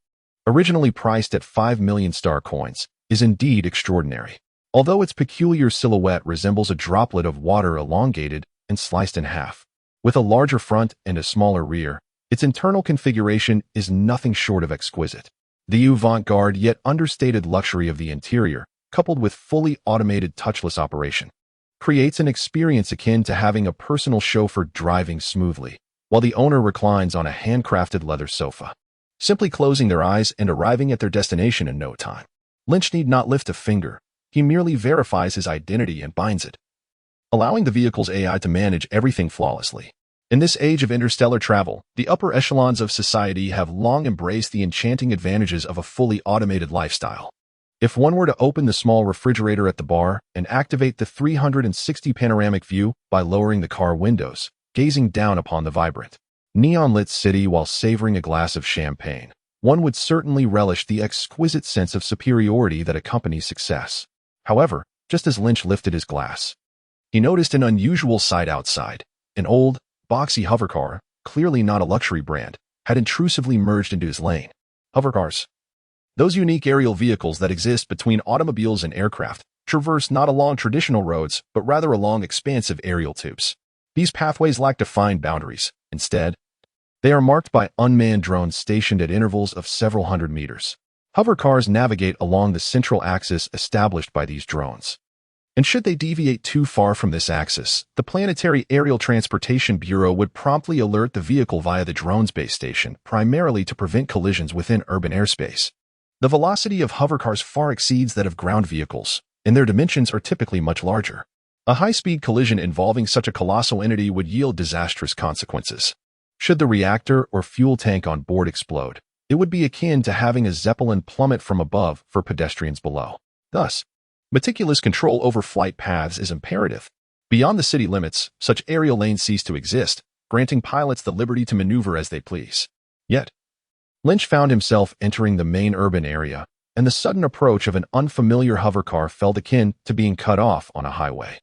originally priced at 5 million star coins, is indeed extraordinary. Although its peculiar silhouette resembles a droplet of water elongated and sliced in half, with a larger front and a smaller rear, its internal configuration is nothing short of exquisite. The avant-garde yet understated luxury of the interior, coupled with fully automated touchless operation, creates an experience akin to having a personal chauffeur driving smoothly, while the owner reclines on a handcrafted leather sofa, simply closing their eyes and arriving at their destination in no time. Lynch need not lift a finger. He merely verifies his identity and binds it, allowing the vehicle's AI to manage everything flawlessly. In this age of interstellar travel, the upper echelons of society have long embraced the enchanting advantages of a fully automated lifestyle. If one were to open the small refrigerator at the bar and activate the 360 panoramic view by lowering the car windows, gazing down upon the vibrant, neon-lit city while savoring a glass of champagne, one would certainly relish the exquisite sense of superiority that accompanies success. However, just as Lynch lifted his glass, he noticed an unusual sight outside. An old, boxy hovercar, clearly not a luxury brand, had intrusively merged into his lane. Hovercars, those unique aerial vehicles that exist between automobiles and aircraft, traverse not along traditional roads, but rather along expansive aerial tubes. These pathways lack defined boundaries. Instead, they are marked by unmanned drones stationed at intervals of several hundred meters. Hovercars navigate along the central axis established by these drones. And should they deviate too far from this axis, the Planetary Aerial Transportation Bureau would promptly alert the vehicle via the drone's base station, primarily to prevent collisions within urban airspace. The velocity of hovercars far exceeds that of ground vehicles, and their dimensions are typically much larger. A high-speed collision involving such a colossal entity would yield disastrous consequences. Should the reactor or fuel tank on board explode, it would be akin to having a zeppelin plummet from above for pedestrians below. Thus, meticulous control over flight paths is imperative. Beyond the city limits, such aerial lanes cease to exist, granting pilots the liberty to maneuver as they please. Yet, Lynch found himself entering the main urban area, and the sudden approach of an unfamiliar hovercar felt akin to being cut off on a highway.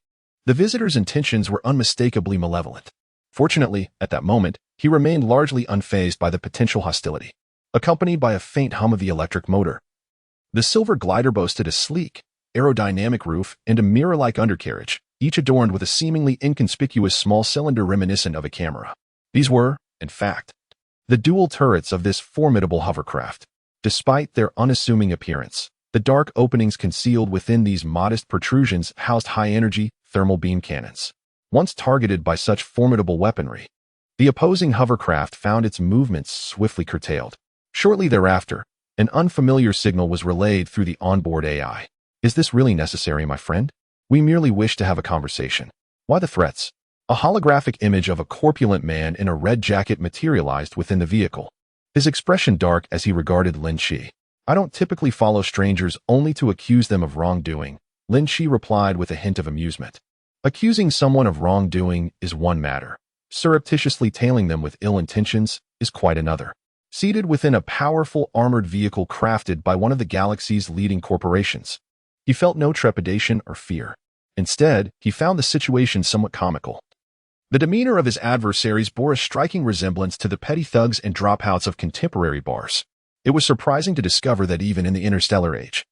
The visitor's intentions were unmistakably malevolent. Fortunately, at that moment, he remained largely unfazed by the potential hostility, accompanied by a faint hum of the electric motor. The silver glider boasted a sleek, aerodynamic roof and a mirror-like undercarriage, each adorned with a seemingly inconspicuous small cylinder reminiscent of a camera. These were, in fact, the dual turrets of this formidable hovercraft. Despite their unassuming appearance, the dark openings concealed within these modest protrusions housed high-energy thermal beam cannons. Once targeted by such formidable weaponry, the opposing hovercraft found its movements swiftly curtailed. Shortly thereafter, an unfamiliar signal was relayed through the onboard AI. "Is this really necessary, my friend? We merely wish to have a conversation. Why the threats?" A holographic image of a corpulent man in a red jacket materialized within the vehicle, his expression dark as he regarded Lin Qi. "I don't typically follow strangers only to accuse them of wrongdoing," Lin Qi replied with a hint of amusement. "Accusing someone of wrongdoing is one matter. Surreptitiously tailing them with ill intentions is quite another." Seated within a powerful armored vehicle crafted by one of the galaxy's leading corporations, he felt no trepidation or fear. Instead, he found the situation somewhat comical. The demeanor of his adversaries bore a striking resemblance to the petty thugs and dropouts of contemporary bars. It was surprising to discover that even in the interstellar age,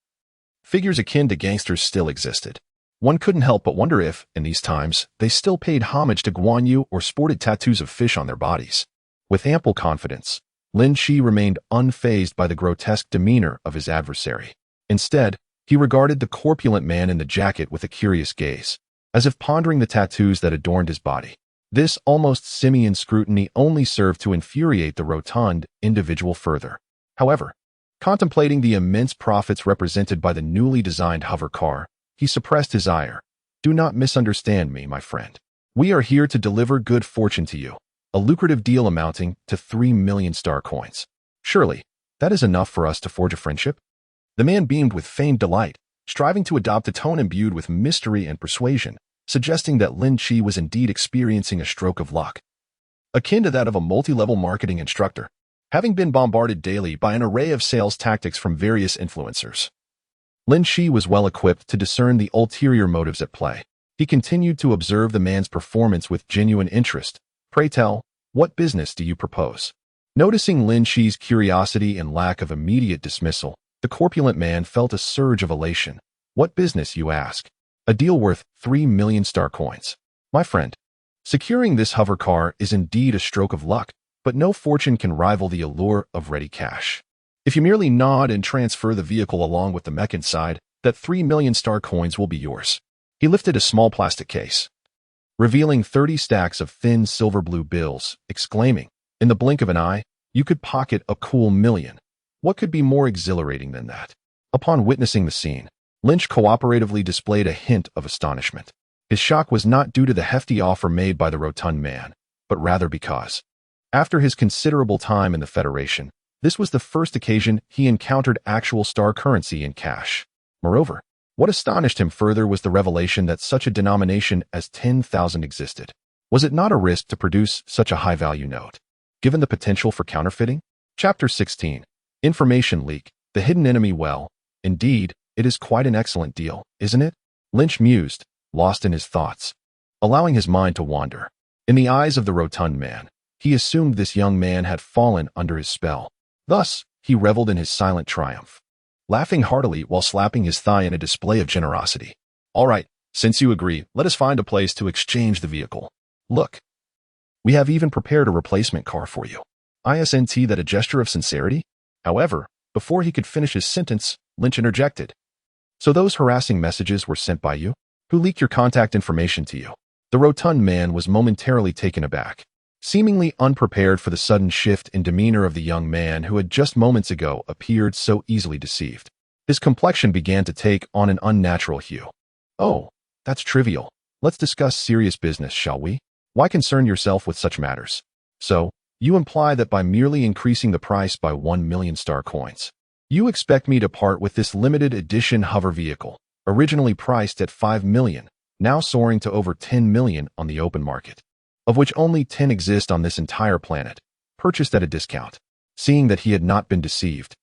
figures akin to gangsters still existed. One couldn't help but wonder if, in these times, they still paid homage to Guan Yu or sported tattoos of fish on their bodies. With ample confidence, Lin Qi remained unfazed by the grotesque demeanor of his adversary. Instead, he regarded the corpulent man in the jacket with a curious gaze, as if pondering the tattoos that adorned his body. This almost simian scrutiny only served to infuriate the rotund individual further. However, contemplating the immense profits represented by the newly designed hover car, he suppressed his ire. "Do not misunderstand me, my friend. We are here to deliver good fortune to you, a lucrative deal amounting to 3 million star coins. Surely, that is enough for us to forge a friendship?" The man beamed with feigned delight, striving to adopt a tone imbued with mystery and persuasion, suggesting that Lin Qi was indeed experiencing a stroke of luck, akin to that of a multi-level marketing instructor, having been bombarded daily by an array of sales tactics from various influencers. Lin Qi was well equipped to discern the ulterior motives at play. He continued to observe the man's performance with genuine interest. "Pray tell, what business do you propose?" Noticing Lin Qi's curiosity and lack of immediate dismissal, the corpulent man felt a surge of elation. "What business, you ask?" "A deal worth 3 million star coins. My friend, securing this hover car is indeed a stroke of luck, but no fortune can rival the allure of ready cash. If you merely nod and transfer the vehicle along with the mech inside, that 3 million star coins will be yours." He lifted a small plastic case, revealing 30 stacks of thin silver-blue bills, exclaiming, "In the blink of an eye, you could pocket a cool million. What could be more exhilarating than that?" Upon witnessing the scene, Lynch cooperatively displayed a hint of astonishment. His shock was not due to the hefty offer made by the rotund man, but rather because, after his considerable time in the Federation, this was the first occasion he encountered actual star currency in cash. Moreover, what astonished him further was the revelation that such a denomination as 10,000 existed. Was it not a risk to produce such a high-value note, given the potential for counterfeiting? Chapter 16. Information Leak. The Hidden Enemy. Well, indeed, it is quite an excellent deal, isn't it? Lynch mused, lost in his thoughts, allowing his mind to wander. In the eyes of the rotund man, he assumed this young man had fallen under his spell. Thus, he reveled in his silent triumph, laughing heartily while slapping his thigh in a display of generosity. "All right, since you agree, let us find a place to exchange the vehicle. Look, we have even prepared a replacement car for you." Isn't that a gesture of sincerity? However, before he could finish his sentence, Lynch interjected. "So those harassing messages were sent by you? Who leaked your contact information to you?" The rotund man was momentarily taken aback, seemingly unprepared for the sudden shift in demeanor of the young man who had just moments ago appeared so easily deceived. His complexion began to take on an unnatural hue. "Oh, that's trivial. Let's discuss serious business, shall we? Why concern yourself with such matters? So, you imply that by merely increasing the price by 1 million star coins, you expect me to part with this limited edition hover vehicle, originally priced at 5 million, now soaring to over 10 million on the open market, of which only 10 exist on this entire planet, purchased at a discount." Seeing that he had not been deceived,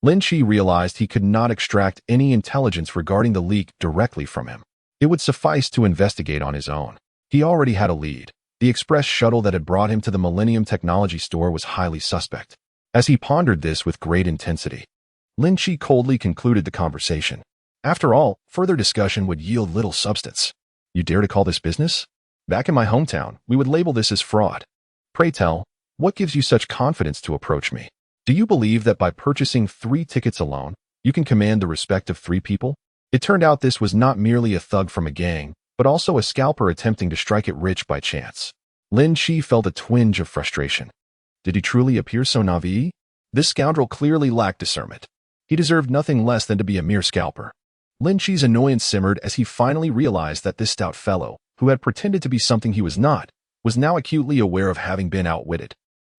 Lin Qi realized he could not extract any intelligence regarding the leak directly from him. It would suffice to investigate on his own. He already had a lead. The express shuttle that had brought him to the Millennium Technology Store was highly suspect. As he pondered this with great intensity, Lin Qi coldly concluded the conversation. After all, further discussion would yield little substance. "You dare to call this business? Back in my hometown, we would label this as fraud. Pray tell, what gives you such confidence to approach me? Do you believe that by purchasing 3 tickets alone, you can command the respect of 3 people?" It turned out this was not merely a thug from a gang, but also a scalper attempting to strike it rich by chance. Lin Qi felt a twinge of frustration. Did he truly appear so naive? This scoundrel clearly lacked discernment. He deserved nothing less than to be a mere scalper. Lin Qi's annoyance simmered as he finally realized that this stout fellow, who had pretended to be something he was not, was now acutely aware of having been outwitted.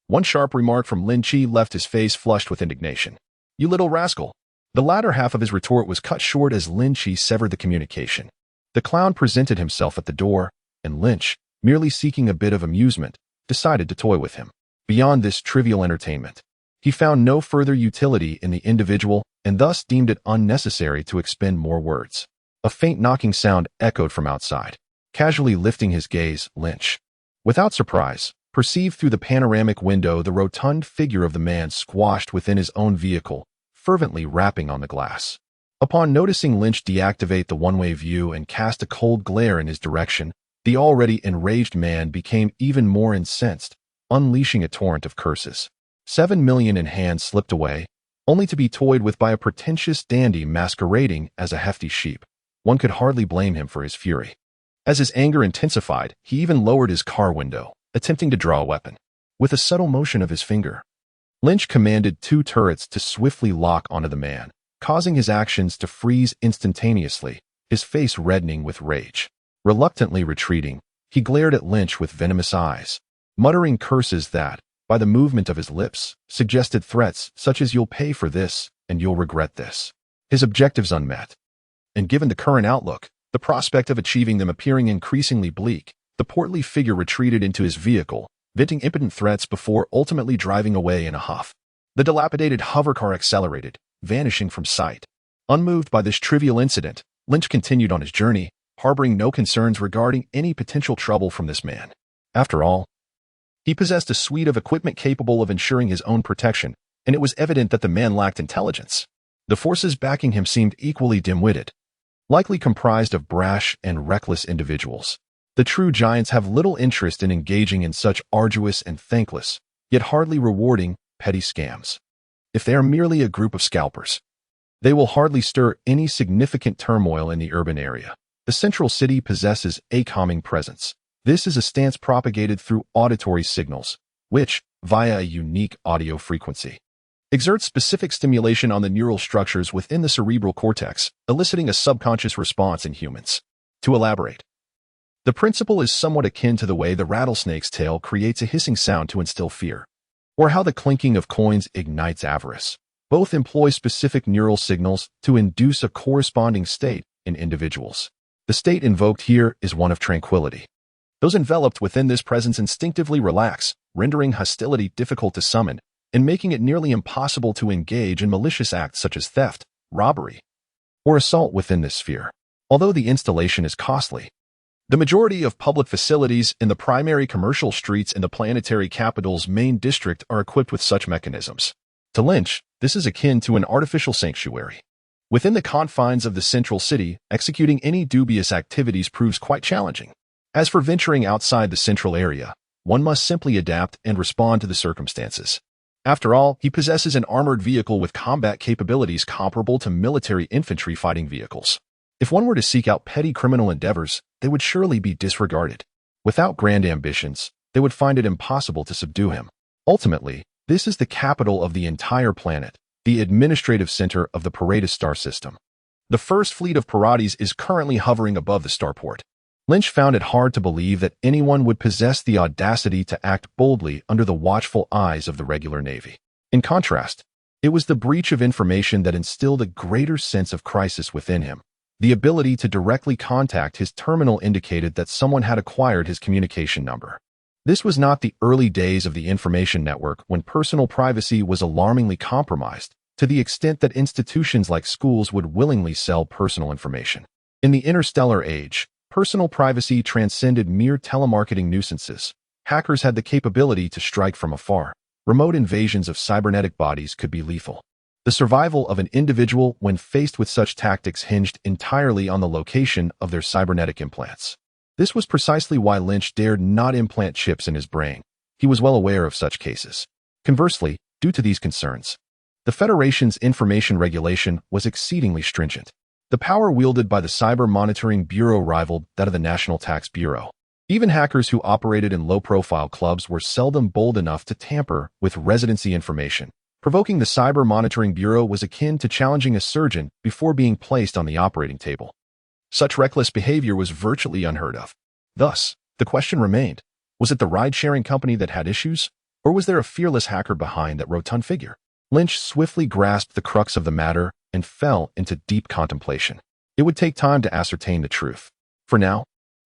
One sharp remark from Lin Qi left his face flushed with indignation. "You little rascal." The latter half of his retort was cut short as Lin Qi severed the communication. The clown presented himself at the door, and Lynch, merely seeking a bit of amusement, decided to toy with him. Beyond this trivial entertainment, he found no further utility in the individual and thus deemed it unnecessary to expend more words. A faint knocking sound echoed from outside. Casually lifting his gaze, Lynch, without surprise, perceived through the panoramic window the rotund figure of the man squashed within his own vehicle, fervently rapping on the glass. Upon noticing Lynch deactivate the one-way view and cast a cold glare in his direction, the already enraged man became even more incensed, unleashing a torrent of curses. 7 million in hand slipped away, only to be toyed with by a pretentious dandy masquerading as a hefty sheep. One could hardly blame him for his fury. As his anger intensified, he even lowered his car window, attempting to draw a weapon. With a subtle motion of his finger, Lynch commanded 2 turrets to swiftly lock onto the man, causing his actions to freeze instantaneously, his face reddening with rage. Reluctantly retreating, he glared at Lynch with venomous eyes, muttering curses that, by the movement of his lips, suggested threats such as "you'll pay for this, and you'll regret this." His objectives unmet. And given the current outlook, The prospect of achieving them appearing increasingly bleak, the portly figure retreated into his vehicle, venting impotent threats before ultimately driving away in a huff. The dilapidated hovercar accelerated, vanishing from sight. Unmoved by this trivial incident, Lynch continued on his journey, harboring no concerns regarding any potential trouble from this man. After all, he possessed a suite of equipment capable of ensuring his own protection, and it was evident that the man lacked intelligence. The forces backing him seemed equally dim-witted, likely comprised of brash and reckless individuals. The true giants have little interest in engaging in such arduous and thankless, yet hardly rewarding, petty scams. If they are merely a group of scalpers, they will hardly stir any significant turmoil in the urban area. The central city possesses a calming presence. This is a stance propagated through auditory signals, which, via a unique audio frequency, exerts specific stimulation on the neural structures within the cerebral cortex, eliciting a subconscious response in humans. To elaborate, the principle is somewhat akin to the way the rattlesnake's tail creates a hissing sound to instill fear, or how the clinking of coins ignites avarice. Both employ specific neural signals to induce a corresponding state in individuals. The state invoked here is one of tranquility. Those enveloped within this presence instinctively relax, rendering hostility difficult to summon, and making it nearly impossible to engage in malicious acts such as theft, robbery, or assault within this sphere. Although the installation is costly, the majority of public facilities in the primary commercial streets in the planetary capital's main district are equipped with such mechanisms. To Lynch, this is akin to an artificial sanctuary. Within the confines of the central city, executing any dubious activities proves quite challenging. As for venturing outside the central area, one must simply adapt and respond to the circumstances. After all, he possesses an armored vehicle with combat capabilities comparable to military infantry fighting vehicles. If one were to seek out petty criminal endeavors, they would surely be disregarded. Without grand ambitions, they would find it impossible to subdue him. Ultimately, this is the capital of the entire planet, the administrative center of the Paredes star system. The first fleet of Parades is currently hovering above the starport. Lynch found it hard to believe that anyone would possess the audacity to act boldly under the watchful eyes of the regular Navy. In contrast, it was the breach of information that instilled a greater sense of crisis within him. The ability to directly contact his terminal indicated that someone had acquired his communication number. This was not the early days of the information network when personal privacy was alarmingly compromised, to the extent that institutions like schools would willingly sell personal information. In the interstellar age, personal privacy transcended mere telemarketing nuisances. Hackers had the capability to strike from afar. Remote invasions of cybernetic bodies could be lethal. The survival of an individual when faced with such tactics hinged entirely on the location of their cybernetic implants. This was precisely why Lynch dared not implant chips in his brain. He was well aware of such cases. Conversely, due to these concerns, the Federation's information regulation was exceedingly stringent. The power wielded by the Cyber Monitoring Bureau rivaled that of the National Tax Bureau. Even hackers who operated in low-profile clubs were seldom bold enough to tamper with residency information. Provoking the Cyber Monitoring Bureau was akin to challenging a surgeon before being placed on the operating table. Such reckless behavior was virtually unheard of. Thus, the question remained, was it the ride-sharing company that had issues, or was there a fearless hacker behind that rotund figure? Lynch swiftly grasped the crux of the matter and fell into deep contemplation. It would take time to ascertain the truth. For now,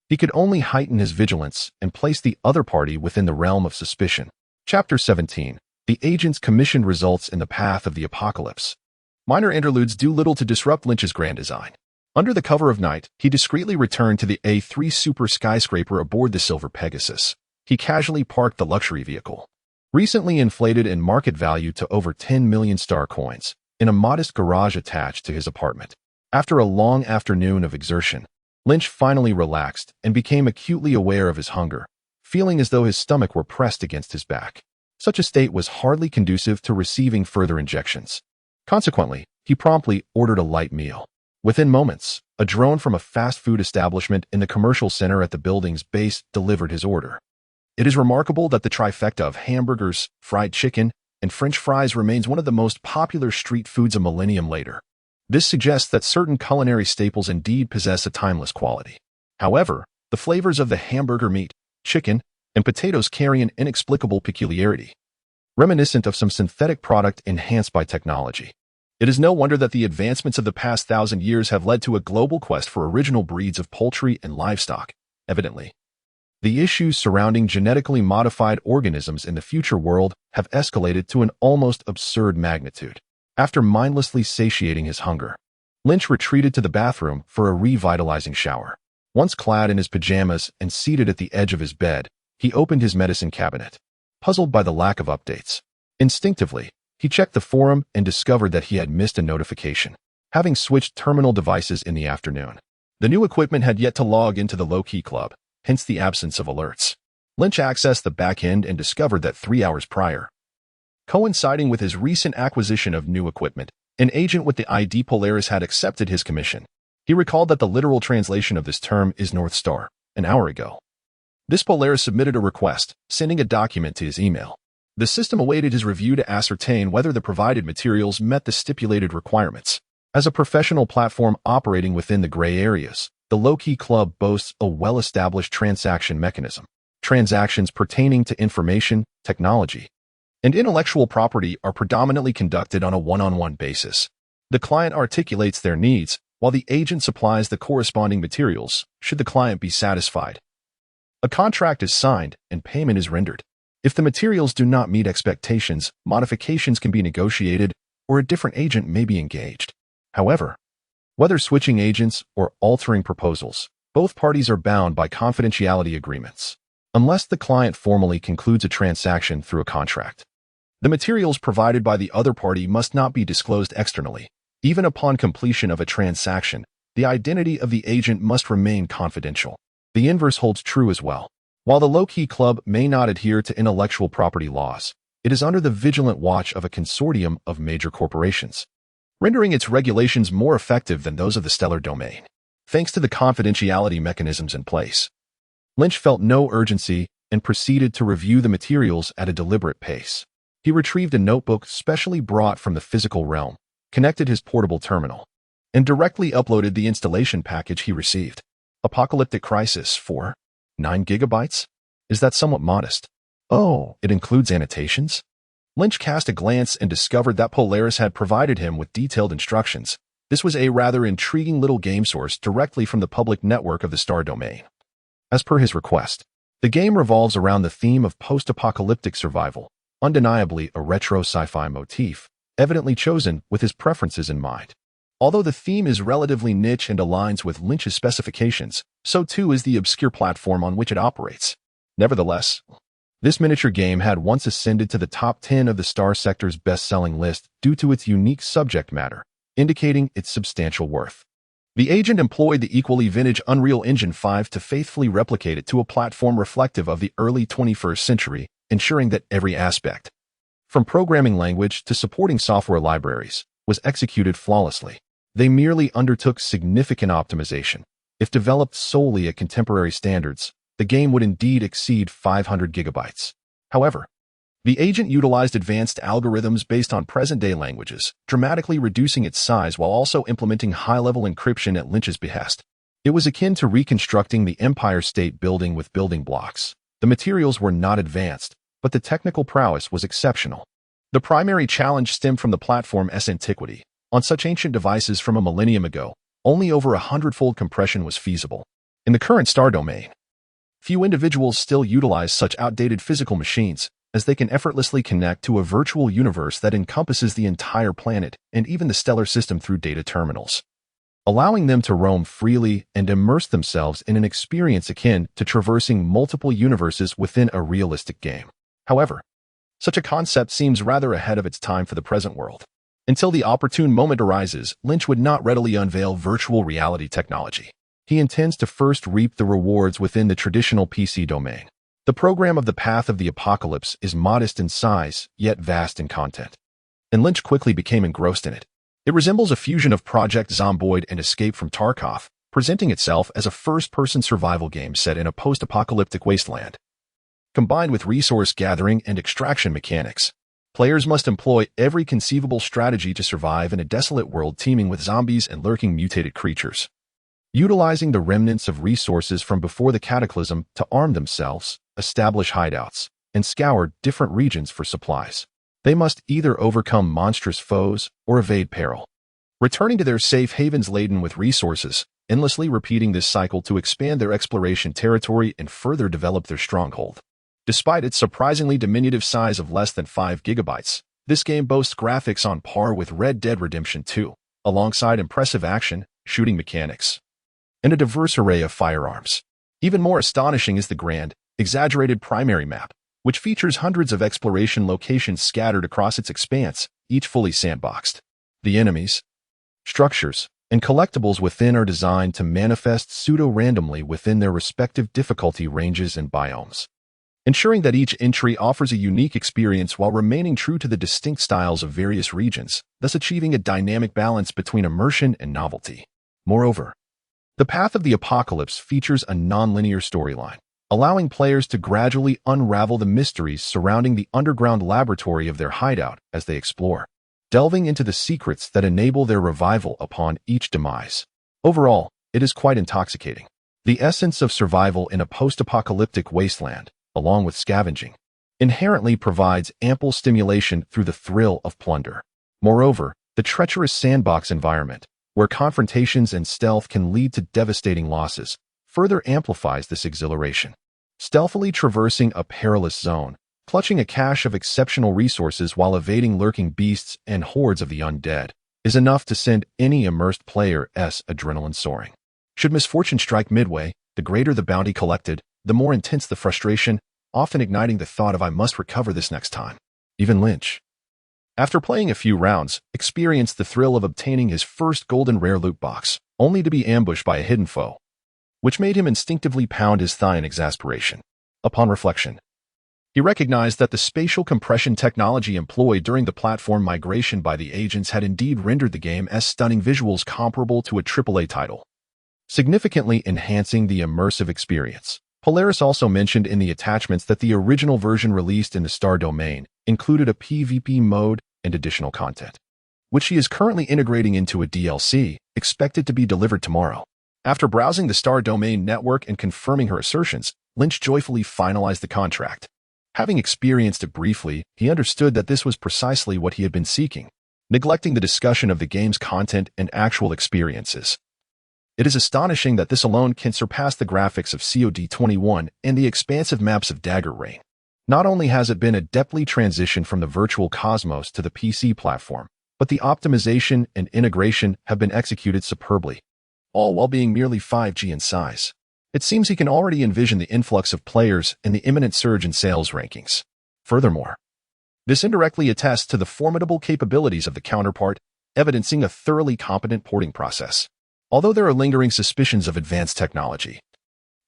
he could only heighten his vigilance and place the other party within the realm of suspicion. Chapter 17. The agent's commission results in the path of the apocalypse. Minor interludes do little to disrupt Lynch's grand design. Under the cover of night, he discreetly returned to the A3 super skyscraper aboard the Silver Pegasus. He casually parked the luxury vehicle, recently inflated in market value to over 10 million star coins, in a modest garage attached to his apartment. After a long afternoon of exertion, Lynch finally relaxed and became acutely aware of his hunger, feeling as though his stomach were pressed against his back. Such a state was hardly conducive to receiving further injections. Consequently, he promptly ordered a light meal. Within moments, a drone from a fast food establishment in the commercial center at the building's base delivered his order. It is remarkable that the trifecta of hamburgers, fried chicken, and French fries remains one of the most popular street foods a millennium later. This suggests that certain culinary staples indeed possess a timeless quality. However, the flavors of the hamburger meat, chicken, and potatoes carry an inexplicable peculiarity, reminiscent of some synthetic product enhanced by technology. It is no wonder that the advancements of the past 1,000 years have led to a global quest for original breeds of poultry and livestock. Evidently, the issues surrounding genetically modified organisms in the future world have escalated to an almost absurd magnitude. After mindlessly satiating his hunger, Lynch retreated to the bathroom for a revitalizing shower. Once clad in his pajamas and seated at the edge of his bed, he opened his medicine cabinet, puzzled by the lack of updates. Instinctively, he checked the forum and discovered that he had missed a notification. Having switched terminal devices in the afternoon, the new equipment had yet to log into the low-key club, hence the absence of alerts. Lynch accessed the back end and discovered that 3 hours prior, coinciding with his recent acquisition of new equipment, an agent with the ID Polaris had accepted his commission. He recalled that the literal translation of this term is North Star. An hour ago, this Polaris submitted a request, sending a document to his email. The system awaited his review to ascertain whether the provided materials met the stipulated requirements. As a professional platform operating within the gray areas, the low-key club boasts a well-established transaction mechanism. Transactions pertaining to information, technology, and intellectual property are predominantly conducted on a one-on-one basis. The client articulates their needs, while the agent supplies the corresponding materials, should the client be satisfied. A contract is signed and payment is rendered. If the materials do not meet expectations, modifications can be negotiated or a different agent may be engaged. However, whether switching agents or altering proposals, both parties are bound by confidentiality agreements, unless the client formally concludes a transaction through a contract. The materials provided by the other party must not be disclosed externally. Even upon completion of a transaction, the identity of the agent must remain confidential. The inverse holds true as well. While the low-key club may not adhere to intellectual property laws, it is under the vigilant watch of a consortium of major corporations, rendering its regulations more effective than those of the stellar domain. Thanks to the confidentiality mechanisms in place, Lynch felt no urgency and proceeded to review the materials at a deliberate pace. He retrieved a notebook specially brought from the physical realm, connected his portable terminal, and directly uploaded the installation package he received. Apocalyptic Crisis 4. 9 gigabytes? Is that somewhat modest? Oh, it includes annotations? Lynch cast a glance and discovered that Polaris had provided him with detailed instructions. This was a rather intriguing little game source directly from the public network of the Star Domain. As per his request, the game revolves around the theme of post-apocalyptic survival, undeniably a retro sci-fi motif, evidently chosen with his preferences in mind. Although the theme is relatively niche and aligns with Lynch's specifications, so too is the obscure platform on which it operates. Nevertheless, this miniature game had once ascended to the top 10 of the Star Sector's best-selling list due to its unique subject matter, indicating its substantial worth. The agent employed the equally vintage Unreal Engine 5 to faithfully replicate it to a platform reflective of the early 21st century, ensuring that every aspect, from programming language to supporting software libraries, was executed flawlessly. They merely undertook significant optimization. If developed solely at contemporary standards, the game would indeed exceed 500 gigabytes. However, the agent utilized advanced algorithms based on present-day languages, dramatically reducing its size while also implementing high-level encryption at Lynch's behest. It was akin to reconstructing the Empire State Building with building blocks. The materials were not advanced, but the technical prowess was exceptional. The primary challenge stemmed from the platform's antiquity. On such ancient devices from a millennium ago, only over 100-fold compression was feasible. In the current Star Domain, few individuals still utilize such outdated physical machines, as they can effortlessly connect to a virtual universe that encompasses the entire planet and even the stellar system through data terminals, allowing them to roam freely and immerse themselves in an experience akin to traversing multiple universes within a realistic game. However, such a concept seems rather ahead of its time for the present world. Until the opportune moment arises, Lynch would not readily unveil virtual reality technology. He intends to first reap the rewards within the traditional PC domain. The program of the Path of the Apocalypse is modest in size, yet vast in content, and Lynch quickly became engrossed in it. It resembles a fusion of Project Zomboid and Escape from Tarkov, presenting itself as a first-person survival game set in a post-apocalyptic wasteland. Combined with resource gathering and extraction mechanics, players must employ every conceivable strategy to survive in a desolate world teeming with zombies and lurking mutated creatures. Utilizing the remnants of resources from before the cataclysm to arm themselves, establish hideouts, and scour different regions for supplies. They must either overcome monstrous foes or evade peril, returning to their safe havens laden with resources, endlessly repeating this cycle to expand their exploration territory and further develop their stronghold. Despite its surprisingly diminutive size of less than 5 gigabytes, this game boasts graphics on par with Red Dead Redemption 2, alongside impressive action, shooting mechanics, and a diverse array of firearms. Even more astonishing is the grand, exaggerated primary map, which features hundreds of exploration locations scattered across its expanse, each fully sandboxed. The enemies, structures, and collectibles within are designed to manifest pseudo-randomly within their respective difficulty ranges and biomes, ensuring that each entry offers a unique experience while remaining true to the distinct styles of various regions, thus achieving a dynamic balance between immersion and novelty. Moreover, the Path of the Apocalypse features a non-linear storyline, allowing players to gradually unravel the mysteries surrounding the underground laboratory of their hideout as they explore, delving into the secrets that enable their revival upon each demise. Overall, it is quite intoxicating. The essence of survival in a post-apocalyptic wasteland, along with scavenging, inherently provides ample stimulation through the thrill of plunder. Moreover, the treacherous sandbox environment, where confrontations and stealth can lead to devastating losses, further amplifies this exhilaration. Stealthily traversing a perilous zone, clutching a cache of exceptional resources while evading lurking beasts and hordes of the undead, is enough to send any immersed player's adrenaline soaring. Should misfortune strike midway, the greater the bounty collected, the more intense the frustration, often igniting the thought of "I must recover this next time." Even Lin Qi, after playing a few rounds, experienced the thrill of obtaining his first golden rare loot box, only to be ambushed by a hidden foe, which made him instinctively pound his thigh in exasperation. Upon reflection, he recognized that the spatial compression technology employed during the platform migration by the agents had indeed rendered the game's stunning visuals comparable to a AAA title, significantly enhancing the immersive experience. Polaris also mentioned in the attachments that the original version released in the Star domain included a PvP mode and additional content, which she is currently integrating into a DLC, expected to be delivered tomorrow. After browsing the Star domain network and confirming her assertions, Lin Qi joyfully finalized the contract. Having experienced it briefly, he understood that this was precisely what he had been seeking, neglecting the discussion of the game's content and actual experiences. It is astonishing that this alone can surpass the graphics of COD 21 and the expansive maps of Dagger Rain. Not only has it been adeptly transitioned from the virtual cosmos to the PC platform, but the optimization and integration have been executed superbly, all while being merely 5G in size. It seems he can already envision the influx of players and the imminent surge in sales rankings. Furthermore, this indirectly attests to the formidable capabilities of the counterpart, evidencing a thoroughly competent porting process. Although there are lingering suspicions of advanced technology,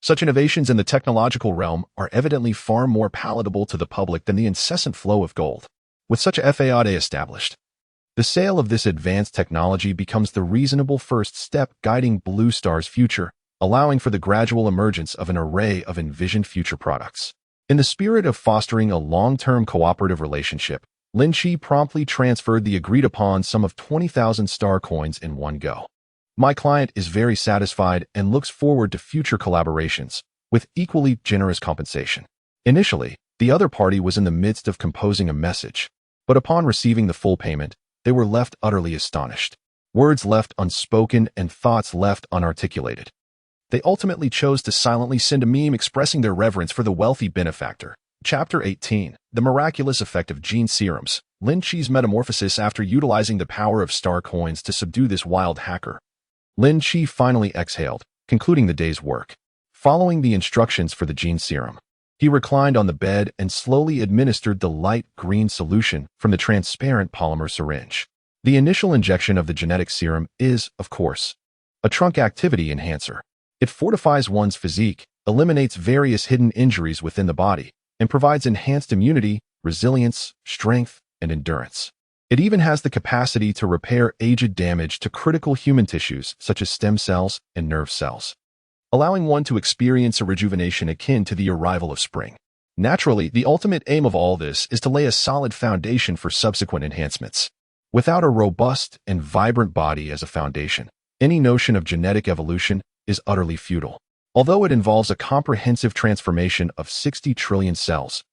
such innovations in the technological realm are evidently far more palatable to the public than the incessant flow of gold. With such a FAAD established, the sale of this advanced technology becomes the reasonable first step guiding Blue Star's future, allowing for the gradual emergence of an array of envisioned future products. In the spirit of fostering a long-term cooperative relationship, Lin Qi promptly transferred the agreed-upon sum of 20,000 star coins in one go. My client is very satisfied and looks forward to future collaborations, with equally generous compensation. Initially, the other party was in the midst of composing a message, but upon receiving the full payment, they were left utterly astonished. Words left unspoken and thoughts left unarticulated. They ultimately chose to silently send a meme expressing their reverence for the wealthy benefactor. Chapter 18, The Miraculous Effect of Gene Serums. Lin Qi's metamorphosis after utilizing the power of star coins to subdue this wild hacker. Lin Qi finally exhaled, concluding the day's work. Following the instructions for the gene serum, he reclined on the bed and slowly administered the light green solution from the transparent polymer syringe. The initial injection of the genetic serum is, of course, a trunk activity enhancer. It fortifies one's physique, eliminates various hidden injuries within the body, and provides enhanced immunity, resilience, strength, and endurance. It even has the capacity to repair aged damage to critical human tissues such as stem cells and nerve cells, allowing one to experience a rejuvenation akin to the arrival of spring. Naturally, the ultimate aim of all this is to lay a solid foundation for subsequent enhancements. Without a robust and vibrant body as a foundation, any notion of genetic evolution is utterly futile. Although it involves a comprehensive transformation of 60 trillion cells,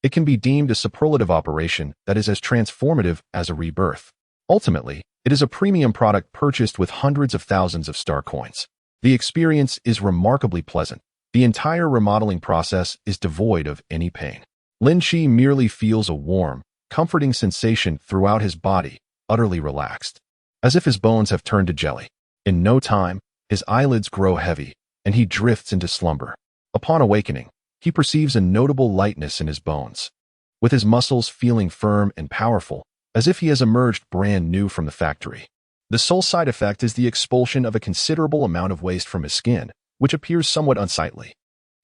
It can be deemed a superlative operation that is as transformative as a rebirth. Ultimately, it is a premium product purchased with hundreds of thousands of star coins. The experience is remarkably pleasant. The entire remodeling process is devoid of any pain. Lin Qi merely feels a warm, comforting sensation throughout his body, utterly relaxed, as if his bones have turned to jelly. In no time, his eyelids grow heavy, and he drifts into slumber. Upon awakening, he perceives a notable lightness in his bones, with his muscles feeling firm and powerful, as if he has emerged brand new from the factory. The sole side effect is the expulsion of a considerable amount of waste from his skin, which appears somewhat unsightly.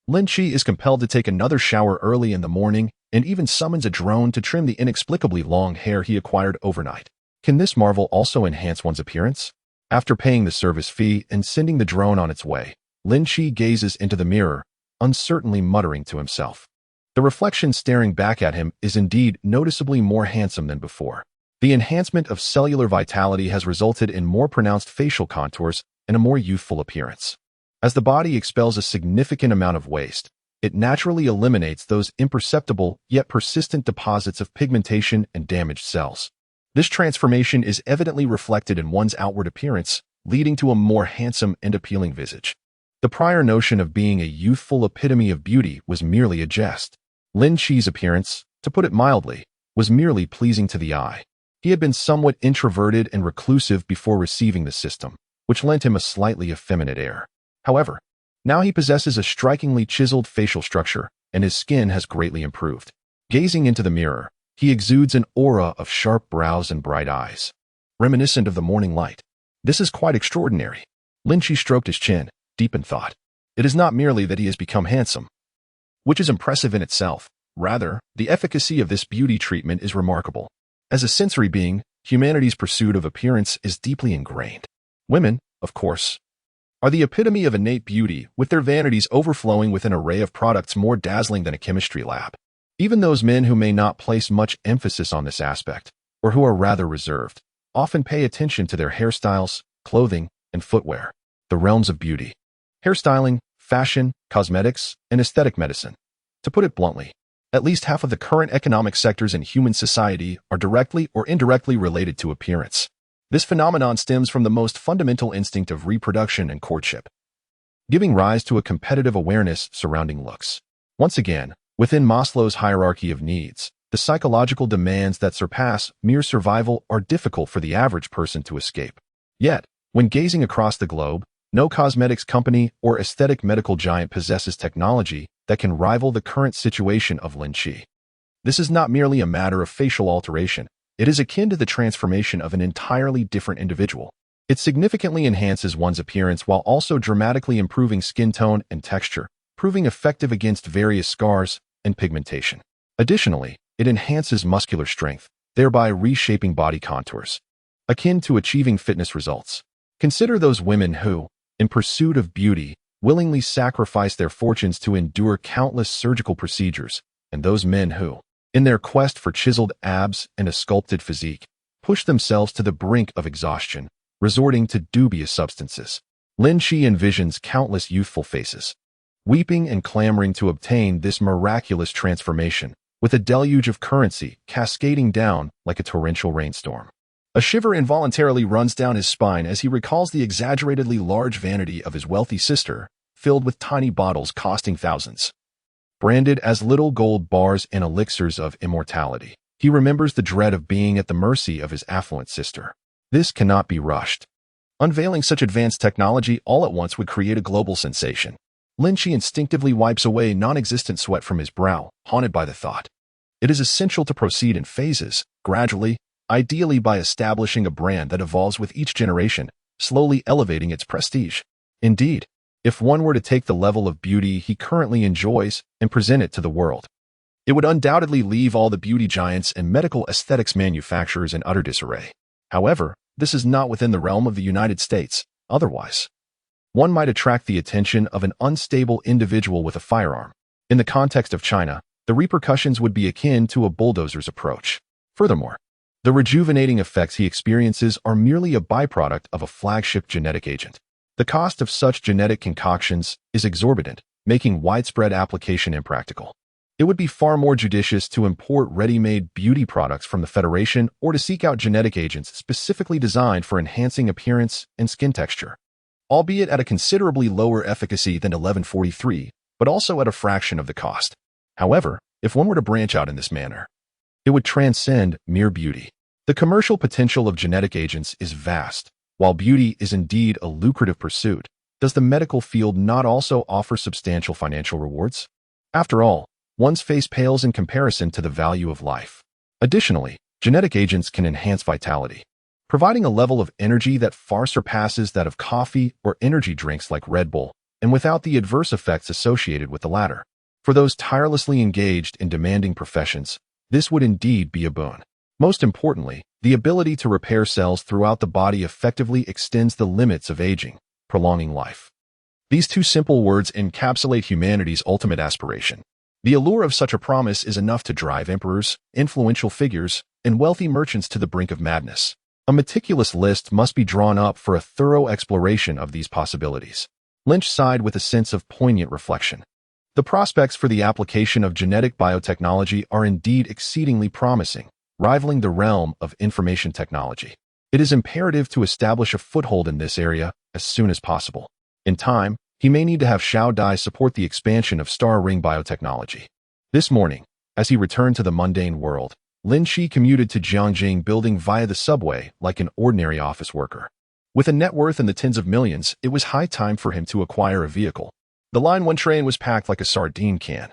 Lin Qi is compelled to take another shower early in the morning and even summons a drone to trim the inexplicably long hair he acquired overnight. Can this marvel also enhance one's appearance? After paying the service fee and sending the drone on its way, Lin Qi gazes into the mirror, uncertainly muttering to himself. The reflection staring back at him is indeed noticeably more handsome than before. The enhancement of cellular vitality has resulted in more pronounced facial contours and a more youthful appearance. As the body expels a significant amount of waste, it naturally eliminates those imperceptible yet persistent deposits of pigmentation and damaged cells. This transformation is evidently reflected in one's outward appearance, leading to a more handsome and appealing visage. The prior notion of being a youthful epitome of beauty was merely a jest. Lin Qi's appearance, to put it mildly, was merely pleasing to the eye. He had been somewhat introverted and reclusive before receiving the system, which lent him a slightly effeminate air. However, now he possesses a strikingly chiseled facial structure, and his skin has greatly improved. Gazing into the mirror, he exudes an aura of sharp brows and bright eyes, reminiscent of the morning light. This is quite extraordinary. Lin Qi stroked his chin, deep in thought. It is not merely that he has become handsome, which is impressive in itself. Rather, the efficacy of this beauty treatment is remarkable. As a sensory being, humanity's pursuit of appearance is deeply ingrained. Women, of course, are the epitome of innate beauty, with their vanities overflowing with an array of products more dazzling than a chemistry lab. Even those men who may not place much emphasis on this aspect, or who are rather reserved, often pay attention to their hairstyles, clothing, and footwear. The realms of beauty. Hairstyling, fashion, cosmetics, and aesthetic medicine. To put it bluntly, at least half of the current economic sectors in human society are directly or indirectly related to appearance. This phenomenon stems from the most fundamental instinct of reproduction and courtship, giving rise to a competitive awareness surrounding looks. Once again, within Maslow's hierarchy of needs, the psychological demands that surpass mere survival are difficult for the average person to escape. Yet, when gazing across the globe, no cosmetics company or aesthetic medical giant possesses technology that can rival the current situation of Lin Qi. This is not merely a matter of facial alteration. It is akin to the transformation of an entirely different individual. It significantly enhances one's appearance while also dramatically improving skin tone and texture, proving effective against various scars and pigmentation. Additionally, it enhances muscular strength, thereby reshaping body contours, akin to achieving fitness results. Consider those women who, in pursuit of beauty, willingly sacrifice their fortunes to endure countless surgical procedures, and those men who, in their quest for chiseled abs and a sculpted physique, push themselves to the brink of exhaustion, resorting to dubious substances. Lin Qi envisions countless youthful faces, weeping and clamoring to obtain this miraculous transformation, with a deluge of currency cascading down like a torrential rainstorm. A shiver involuntarily runs down his spine as he recalls the exaggeratedly large vanity of his wealthy sister, filled with tiny bottles costing thousands, branded as little gold bars and elixirs of immortality. He remembers the dread of being at the mercy of his affluent sister. This cannot be rushed. Unveiling such advanced technology all at once would create a global sensation. Lin Qi instinctively wipes away non-existent sweat from his brow, haunted by the thought. It is essential to proceed in phases, gradually, ideally by establishing a brand that evolves with each generation, slowly elevating its prestige. Indeed, if one were to take the level of beauty he currently enjoys and present it to the world, it would undoubtedly leave all the beauty giants and medical aesthetics manufacturers in utter disarray. However, this is not within the realm of the United States. Otherwise, one might attract the attention of an unstable individual with a firearm. In the context of China, the repercussions would be akin to a bulldozer's approach. Furthermore, the rejuvenating effects he experiences are merely a byproduct of a flagship genetic agent. The cost of such genetic concoctions is exorbitant, making widespread application impractical. It would be far more judicious to import ready-made beauty products from the Federation or to seek out genetic agents specifically designed for enhancing appearance and skin texture, albeit at a considerably lower efficacy than 1143, but also at a fraction of the cost. However, if one were to branch out in this manner, it would transcend mere beauty. The commercial potential of genetic agents is vast. While beauty is indeed a lucrative pursuit, does the medical field not also offer substantial financial rewards? After all, one's face pales in comparison to the value of life. Additionally, genetic agents can enhance vitality, providing a level of energy that far surpasses that of coffee or energy drinks like Red Bull, and without the adverse effects associated with the latter. For those tirelessly engaged in demanding professions, this would indeed be a boon. Most importantly, the ability to repair cells throughout the body effectively extends the limits of aging, prolonging life. These two simple words encapsulate humanity's ultimate aspiration. The allure of such a promise is enough to drive emperors, influential figures, and wealthy merchants to the brink of madness. A meticulous list must be drawn up for a thorough exploration of these possibilities. Lynch sighed with a sense of poignant reflection. The prospects for the application of genetic biotechnology are indeed exceedingly promising, rivaling the realm of information technology. It is imperative to establish a foothold in this area as soon as possible. In time, he may need to have Xiao Dai support the expansion of star ring biotechnology. This morning, as he returned to the mundane world, Lin Qi commuted to Jiangjing building via the subway like an ordinary office worker. With a net worth in the tens of millions, it was high time for him to acquire a vehicle. The Line 1 train was packed like a sardine can.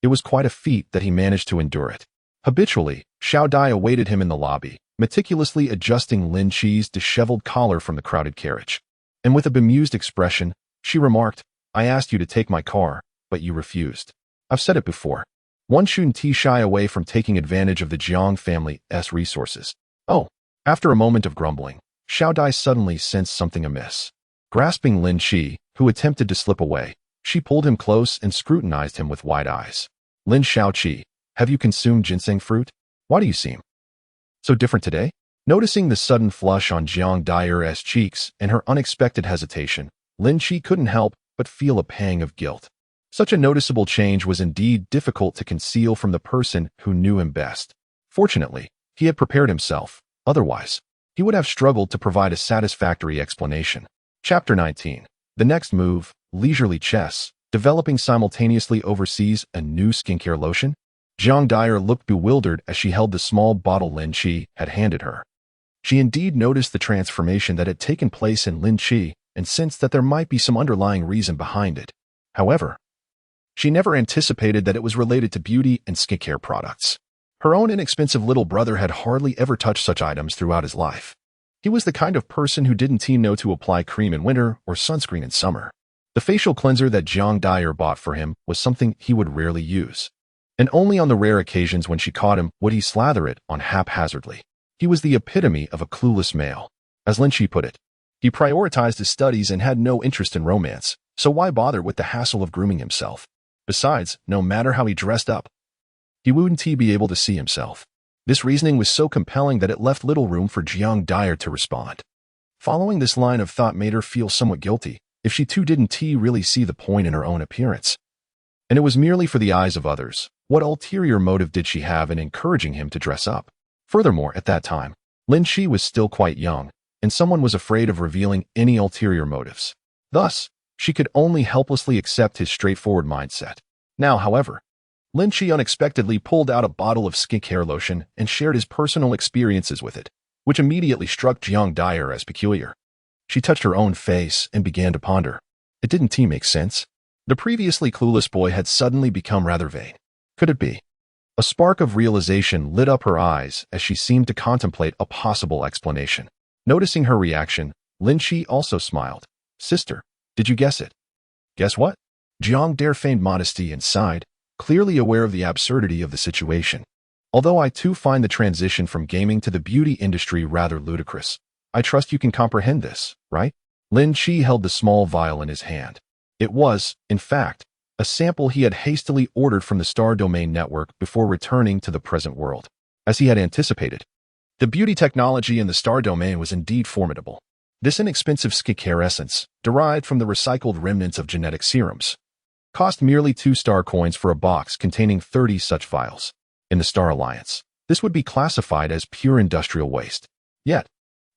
It was quite a feat that he managed to endure it. Habitually, Xiao Dai awaited him in the lobby, meticulously adjusting Lin Qi's disheveled collar from the crowded carriage. And with a bemused expression, she remarked, "I asked you to take my car, but you refused. I've said it before. One shouldn't shy away from taking advantage of the Jiang family's resources." Oh, after a moment of grumbling, Xiao Dai suddenly sensed something amiss. Grasping Lin Qi, who attempted to slip away, she pulled him close and scrutinized him with wide eyes. "Lin Xiaoqi, have you consumed ginseng fruit? Why do you seem so different today?" Noticing the sudden flush on Jiang Dai's cheeks and her unexpected hesitation, Lin Qi couldn't help but feel a pang of guilt. Such a noticeable change was indeed difficult to conceal from the person who knew him best. Fortunately, he had prepared himself. Otherwise, he would have struggled to provide a satisfactory explanation. Chapter 19. The next move, leisurely chess, developing simultaneously overseas a new skincare lotion? Jiang Dai looked bewildered as she held the small bottle Lin Qi had handed her. She indeed noticed the transformation that had taken place in Lin Qi and sensed that there might be some underlying reason behind it. However, she never anticipated that it was related to beauty and skincare products. Her own inexpensive little brother had hardly ever touched such items throughout his life. He was the kind of person who didn't know to apply cream in winter or sunscreen in summer. The facial cleanser that Jiang Dai bought for him was something he would rarely use. And only on the rare occasions when she caught him would he slather it on haphazardly. He was the epitome of a clueless male. As Lin Qi put it, he prioritized his studies and had no interest in romance, so why bother with the hassle of grooming himself? Besides, no matter how he dressed up, he wouldn't be able to see himself. This reasoning was so compelling that it left little room for Jiang Dai to respond. Following this line of thought made her feel somewhat guilty, if she too didn't really see the point in her own appearance. And it was merely for the eyes of others. What ulterior motive did she have in encouraging him to dress up? Furthermore, at that time, Lin Qi was still quite young, and someone was afraid of revealing any ulterior motives. Thus, she could only helplessly accept his straightforward mindset. Now, however, Lin Qi unexpectedly pulled out a bottle of skincare lotion and shared his personal experiences with it, which immediately struck Jiang Dai as peculiar. She touched her own face and began to ponder. It didn't make sense. The previously clueless boy had suddenly become rather vain. Could it be? A spark of realization lit up her eyes as she seemed to contemplate a possible explanation. Noticing her reaction, Lin Qi also smiled. "Sister, did you guess it?" "Guess what?" Jiang Dai feigned modesty and sighed, clearly aware of the absurdity of the situation. "Although I too find the transition from gaming to the beauty industry rather ludicrous, I trust you can comprehend this, right?" Lin Qi held the small vial in his hand. It was, in fact, a sample he had hastily ordered from the Star Domain network before returning to the present world. As he had anticipated, the beauty technology in the Star Domain was indeed formidable. This inexpensive skincare essence, derived from the recycled remnants of genetic serums, cost merely 2 star coins for a box containing 30 such files. In the Star Alliance, this would be classified as pure industrial waste. Yet,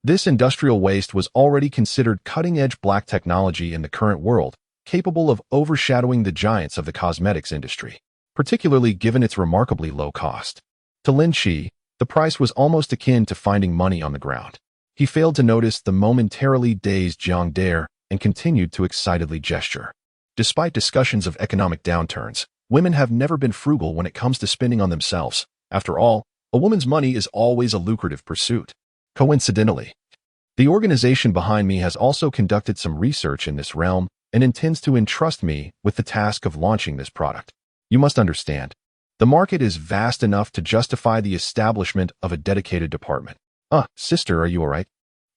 this industrial waste was already considered cutting-edge black technology in the current world, capable of overshadowing the giants of the cosmetics industry, particularly given its remarkably low cost. To Lin Qi, the price was almost akin to finding money on the ground. He failed to notice the momentarily dazed Jiang Dare and continued to excitedly gesture. Despite discussions of economic downturns, women have never been frugal when it comes to spending on themselves. After all, a woman's money is always a lucrative pursuit. Coincidentally, the organization behind me has also conducted some research in this realm and intends to entrust me with the task of launching this product. You must understand, the market is vast enough to justify the establishment of a dedicated department. Sister, are you all right?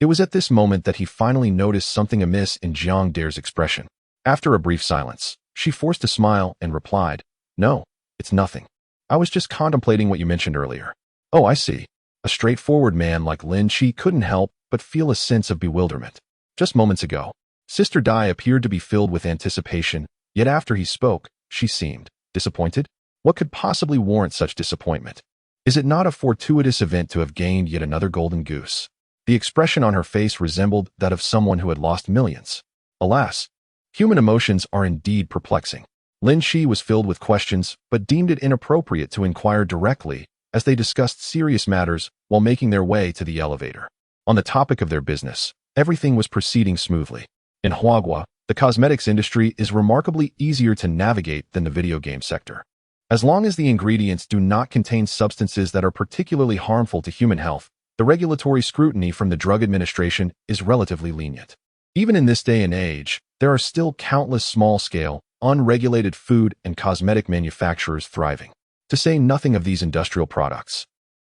It was at this moment that he finally noticed something amiss in Jiang Dare's expression. After a brief silence, she forced a smile and replied, "No, it's nothing. I was just contemplating what you mentioned earlier." "Oh, I see." A straightforward man like Lin Qi couldn't help but feel a sense of bewilderment. Just moments ago, Sister Dai appeared to be filled with anticipation, yet after he spoke, she seemed disappointed. What could possibly warrant such disappointment? Is it not a fortuitous event to have gained yet another golden goose? The expression on her face resembled that of someone who had lost millions. Alas, human emotions are indeed perplexing. Lin Qi was filled with questions, but deemed it inappropriate to inquire directly as they discussed serious matters while making their way to the elevator. On the topic of their business, everything was proceeding smoothly. In Huagua, the cosmetics industry is remarkably easier to navigate than the video game sector. As long as the ingredients do not contain substances that are particularly harmful to human health, the regulatory scrutiny from the Drug Administration is relatively lenient. Even in this day and age, there are still countless small-scale, unregulated food and cosmetic manufacturers thriving, to say nothing of these industrial products.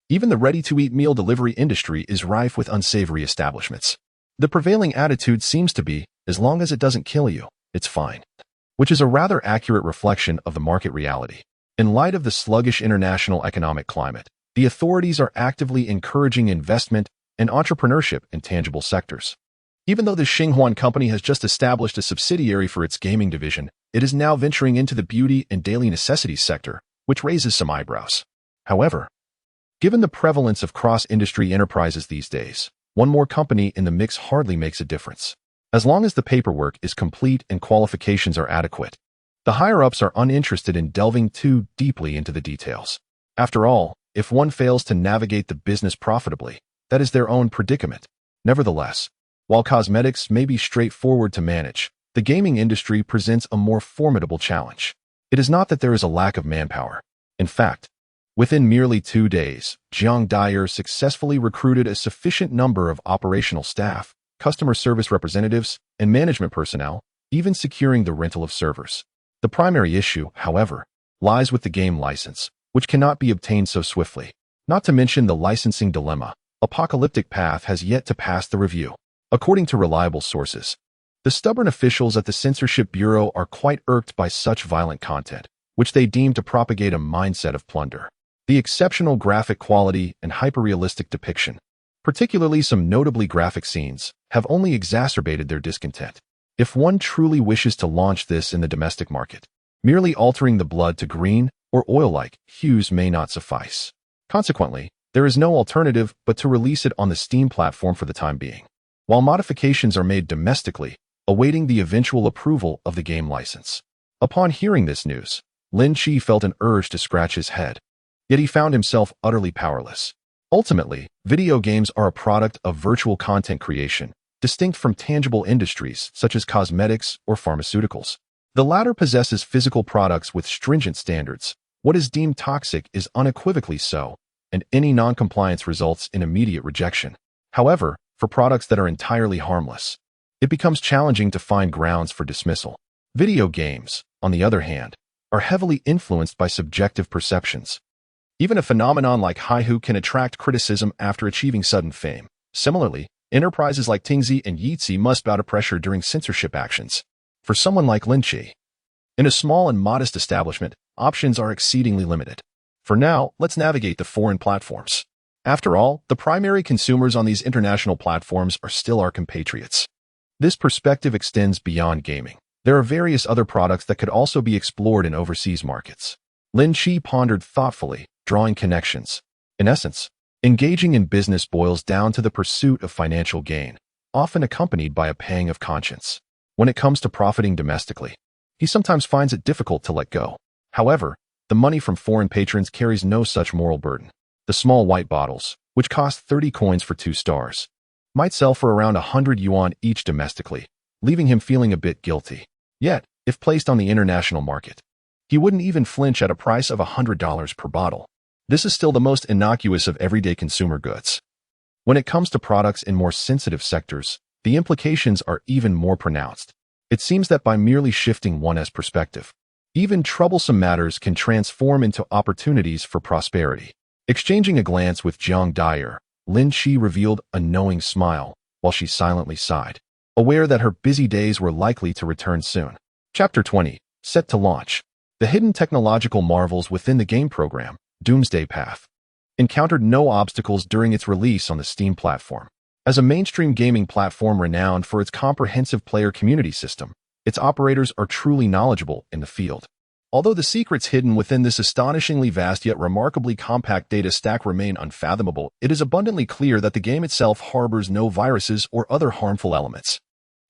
Even the ready-to-eat meal delivery industry is rife with unsavory establishments. The prevailing attitude seems to be, as long as it doesn't kill you, it's fine, which is a rather accurate reflection of the market reality. In light of the sluggish international economic climate, the authorities are actively encouraging investment and entrepreneurship in tangible sectors. Even though the Xinghuan company has just established a subsidiary for its gaming division, it is now venturing into the beauty and daily necessities sector, which raises some eyebrows. However, given the prevalence of cross-industry enterprises these days, one more company in the mix hardly makes a difference. As long as the paperwork is complete and qualifications are adequate, the higher-ups are uninterested in delving too deeply into the details. After all, if one fails to navigate the business profitably, that is their own predicament. Nevertheless, while cosmetics may be straightforward to manage, the gaming industry presents a more formidable challenge. It is not that there is a lack of manpower. In fact, within merely 2 days, Jiang Dare successfully recruited a sufficient number of operational staff, customer service representatives, and management personnel, even securing the rental of servers. The primary issue, however, lies with the game license, which cannot be obtained so swiftly. Not to mention the licensing dilemma, Apocalyptic Path has yet to pass the review. According to reliable sources, the stubborn officials at the Censorship Bureau are quite irked by such violent content, which they deem to propagate a mindset of plunder. The exceptional graphic quality and hyper-realistic depiction, particularly some notably graphic scenes, have only exacerbated their discontent. If one truly wishes to launch this in the domestic market, merely altering the blood to green or oil-like hues may not suffice. Consequently, there is no alternative but to release it on the Steam platform for the time being, while modifications are made domestically, awaiting the eventual approval of the game license. Upon hearing this news, Lin Qi felt an urge to scratch his head, yet he found himself utterly powerless. Ultimately, video games are a product of virtual content creation, distinct from tangible industries such as cosmetics or pharmaceuticals. The latter possesses physical products with stringent standards. What is deemed toxic is unequivocally so, and any non-compliance results in immediate rejection. However, for products that are entirely harmless, it becomes challenging to find grounds for dismissal. Video games, on the other hand, are heavily influenced by subjective perceptions. Even a phenomenon like haihu can attract criticism after achieving sudden fame. Similarly, enterprises like Tingzi and Yitzi must bow to pressure during censorship actions. For someone like Lin Qi, in a small and modest establishment, options are exceedingly limited. For now, let's navigate the foreign platforms. After all, the primary consumers on these international platforms are still our compatriots. This perspective extends beyond gaming. There are various other products that could also be explored in overseas markets. Lin Qi pondered thoughtfully, drawing connections. In essence, engaging in business boils down to the pursuit of financial gain, often accompanied by a pang of conscience. When it comes to profiting domestically, he sometimes finds it difficult to let go. However, the money from foreign patrons carries no such moral burden. The small white bottles, which cost 30 coins for 2 stars, might sell for around 100 yuan each domestically, leaving him feeling a bit guilty. Yet, if placed on the international market, he wouldn't even flinch at a price of $100 per bottle. This is still the most innocuous of everyday consumer goods. When it comes to products in more sensitive sectors, the implications are even more pronounced. It seems that by merely shifting one's perspective, even troublesome matters can transform into opportunities for prosperity. Exchanging a glance with Jiang Dyer, Lin Qi revealed a knowing smile while she silently sighed, aware that her busy days were likely to return soon. Chapter 20. Set to launch. The hidden technological marvels within the game program, Doomsday Path, encountered no obstacles during its release on the Steam platform. As a mainstream gaming platform renowned for its comprehensive player community system, its operators are truly knowledgeable in the field. Although the secrets hidden within this astonishingly vast yet remarkably compact data stack remain unfathomable, it is abundantly clear that the game itself harbors no viruses or other harmful elements.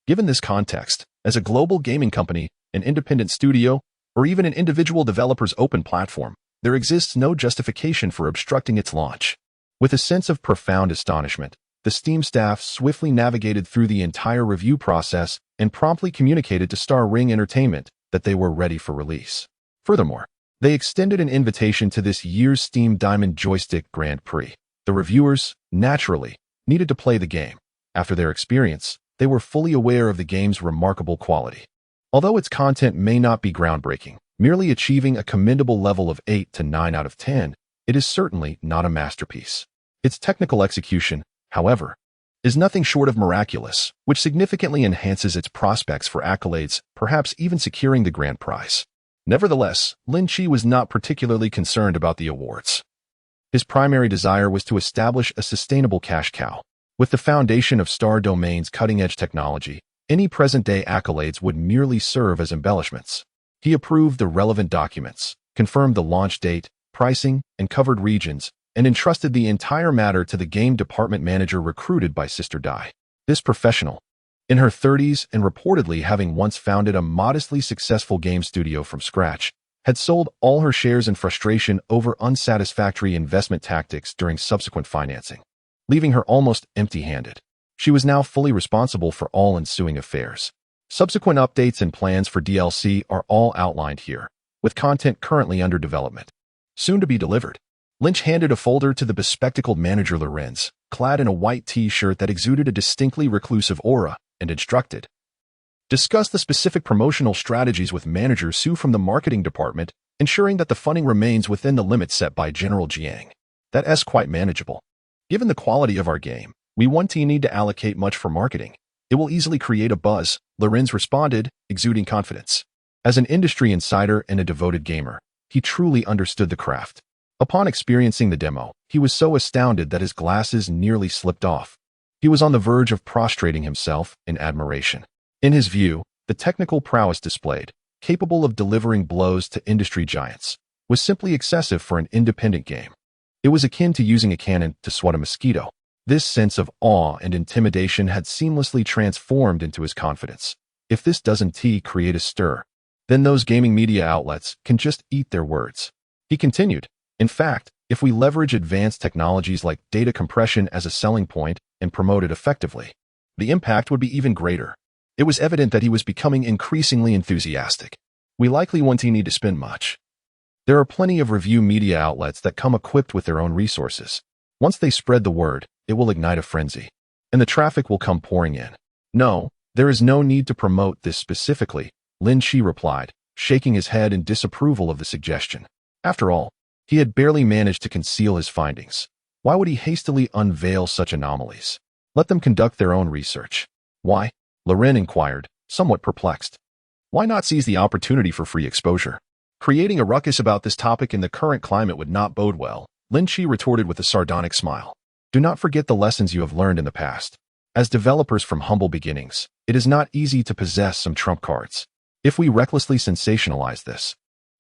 Given this context, as a global gaming company, an independent studio, or even an individual developer's open platform, there exists no justification for obstructing its launch. With a sense of profound astonishment, the Steam staff swiftly navigated through the entire review process and promptly communicated to Star Ring Entertainment that they were ready for release. Furthermore, they extended an invitation to this year's Steam Diamond Joystick Grand Prix. The reviewers, naturally, needed to play the game. After their experience, they were fully aware of the game's remarkable quality. Although its content may not be groundbreaking, merely achieving a commendable level of 8 to 9 out of 10, it is certainly not a masterpiece. Its technical execution, however, is nothing short of miraculous, which significantly enhances its prospects for accolades, perhaps even securing the grand prize. Nevertheless, Lin Qi was not particularly concerned about the awards. His primary desire was to establish a sustainable cash cow. With the foundation of Star Domain's cutting-edge technology, any present-day accolades would merely serve as embellishments. He approved the relevant documents, confirmed the launch date, pricing, and covered regions, and entrusted the entire matter to the game department manager recruited by Sister Dai. This professional, in her 30s and reportedly having once founded a modestly successful game studio from scratch, had sold all her shares in frustration over unsatisfactory investment tactics during subsequent financing, leaving her almost empty-handed. She was now fully responsible for all ensuing affairs. Subsequent updates and plans for DLC are all outlined here, with content currently under development. Soon to be delivered. Lynch handed a folder to the bespectacled manager Lorenz, clad in a white t-shirt that exuded a distinctly reclusive aura, and instructed. Discuss the specific promotional strategies with Manager Su from the marketing department, ensuring that the funding remains within the limits set by General Jiang. That's quite manageable. Given the quality of our game, we won't need to allocate much for marketing. It will easily create a buzz, Lorenz responded, exuding confidence. As an industry insider and a devoted gamer, he truly understood the craft. Upon experiencing the demo, he was so astounded that his glasses nearly slipped off. He was on the verge of prostrating himself in admiration. In his view, the technical prowess displayed, capable of delivering blows to industry giants, was simply excessive for an independent game. It was akin to using a cannon to swat a mosquito. This sense of awe and intimidation had seamlessly transformed into his confidence. If this doesn't create a stir, then those gaming media outlets can just eat their words. He continued, in fact, if we leverage advanced technologies like data compression as a selling point and promote it effectively, the impact would be even greater. It was evident that he was becoming increasingly enthusiastic. We likely won't need to spend much. There are plenty of review media outlets that come equipped with their own resources. Once they spread the word, it will ignite a frenzy, and the traffic will come pouring in. No, there is no need to promote this specifically, Lin Qi replied, shaking his head in disapproval of the suggestion. After all, he had barely managed to conceal his findings. Why would he hastily unveil such anomalies? Let them conduct their own research. Why? Loren inquired, somewhat perplexed. Why not seize the opportunity for free exposure? Creating a ruckus about this topic in the current climate would not bode well, Lin Qi retorted with a sardonic smile. Do not forget the lessons you have learned in the past. As developers from humble beginnings, it is not easy to possess some trump cards. If we recklessly sensationalize this,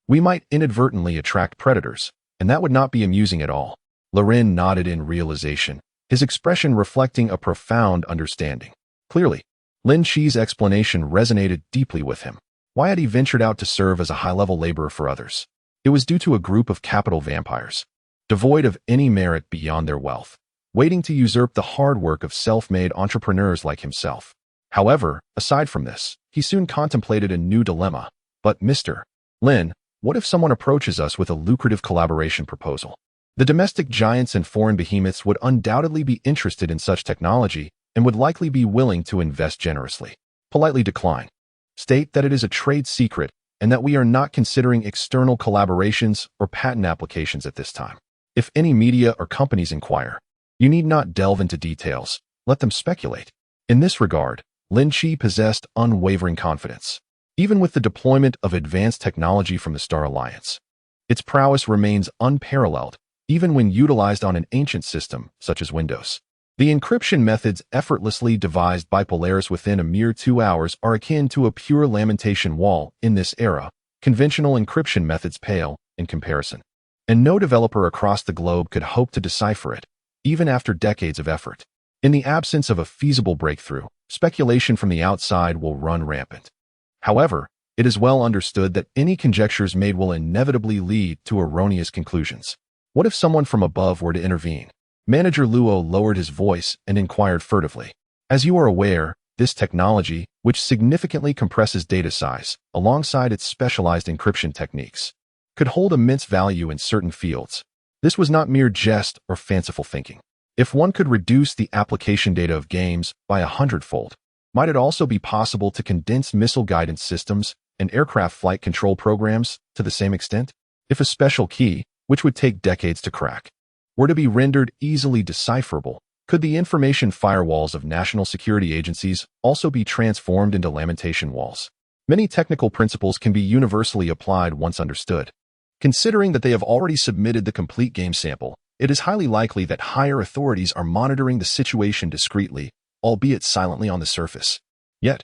we might inadvertently attract predators, and that would not be amusing at all. Lin nodded in realization, his expression reflecting a profound understanding. Clearly, Lin Qi's explanation resonated deeply with him. Why had he ventured out to serve as a high-level laborer for others? It was due to a group of capital vampires, devoid of any merit beyond their wealth, waiting to usurp the hard work of self-made entrepreneurs like himself. However, aside from this, he soon contemplated a new dilemma. But Mr. Lin, what if someone approaches us with a lucrative collaboration proposal? The domestic giants and foreign behemoths would undoubtedly be interested in such technology and would likely be willing to invest generously. Politely decline. State that it is a trade secret and that we are not considering external collaborations or patent applications at this time. If any media or companies inquire, you need not delve into details. Let them speculate. In this regard, Lin Qi possessed unwavering confidence. Even with the deployment of advanced technology from the Star Alliance, its prowess remains unparalleled, even when utilized on an ancient system such as Windows. The encryption methods effortlessly devised by Polaris within a mere 2 hours are akin to a pure lamentation wall. In this era, conventional encryption methods pale in comparison, and no developer across the globe could hope to decipher it, even after decades of effort. In the absence of a feasible breakthrough, speculation from the outside will run rampant. However, it is well understood that any conjectures made will inevitably lead to erroneous conclusions. What if someone from above were to intervene? Manager Luo lowered his voice and inquired furtively. As you are aware, this technology, which significantly compresses data size, alongside its specialized encryption techniques, could hold immense value in certain fields. This was not mere jest or fanciful thinking. If one could reduce the application data of games by 100-fold, might it also be possible to condense missile guidance systems and aircraft flight control programs to the same extent? If a special key, which would take decades to crack, were to be rendered easily decipherable, could the information firewalls of national security agencies also be transformed into lamentation walls? Many technical principles can be universally applied once understood. Considering that they have already submitted the complete game sample, it is highly likely that higher authorities are monitoring the situation discreetly, albeit silently on the surface. Yet,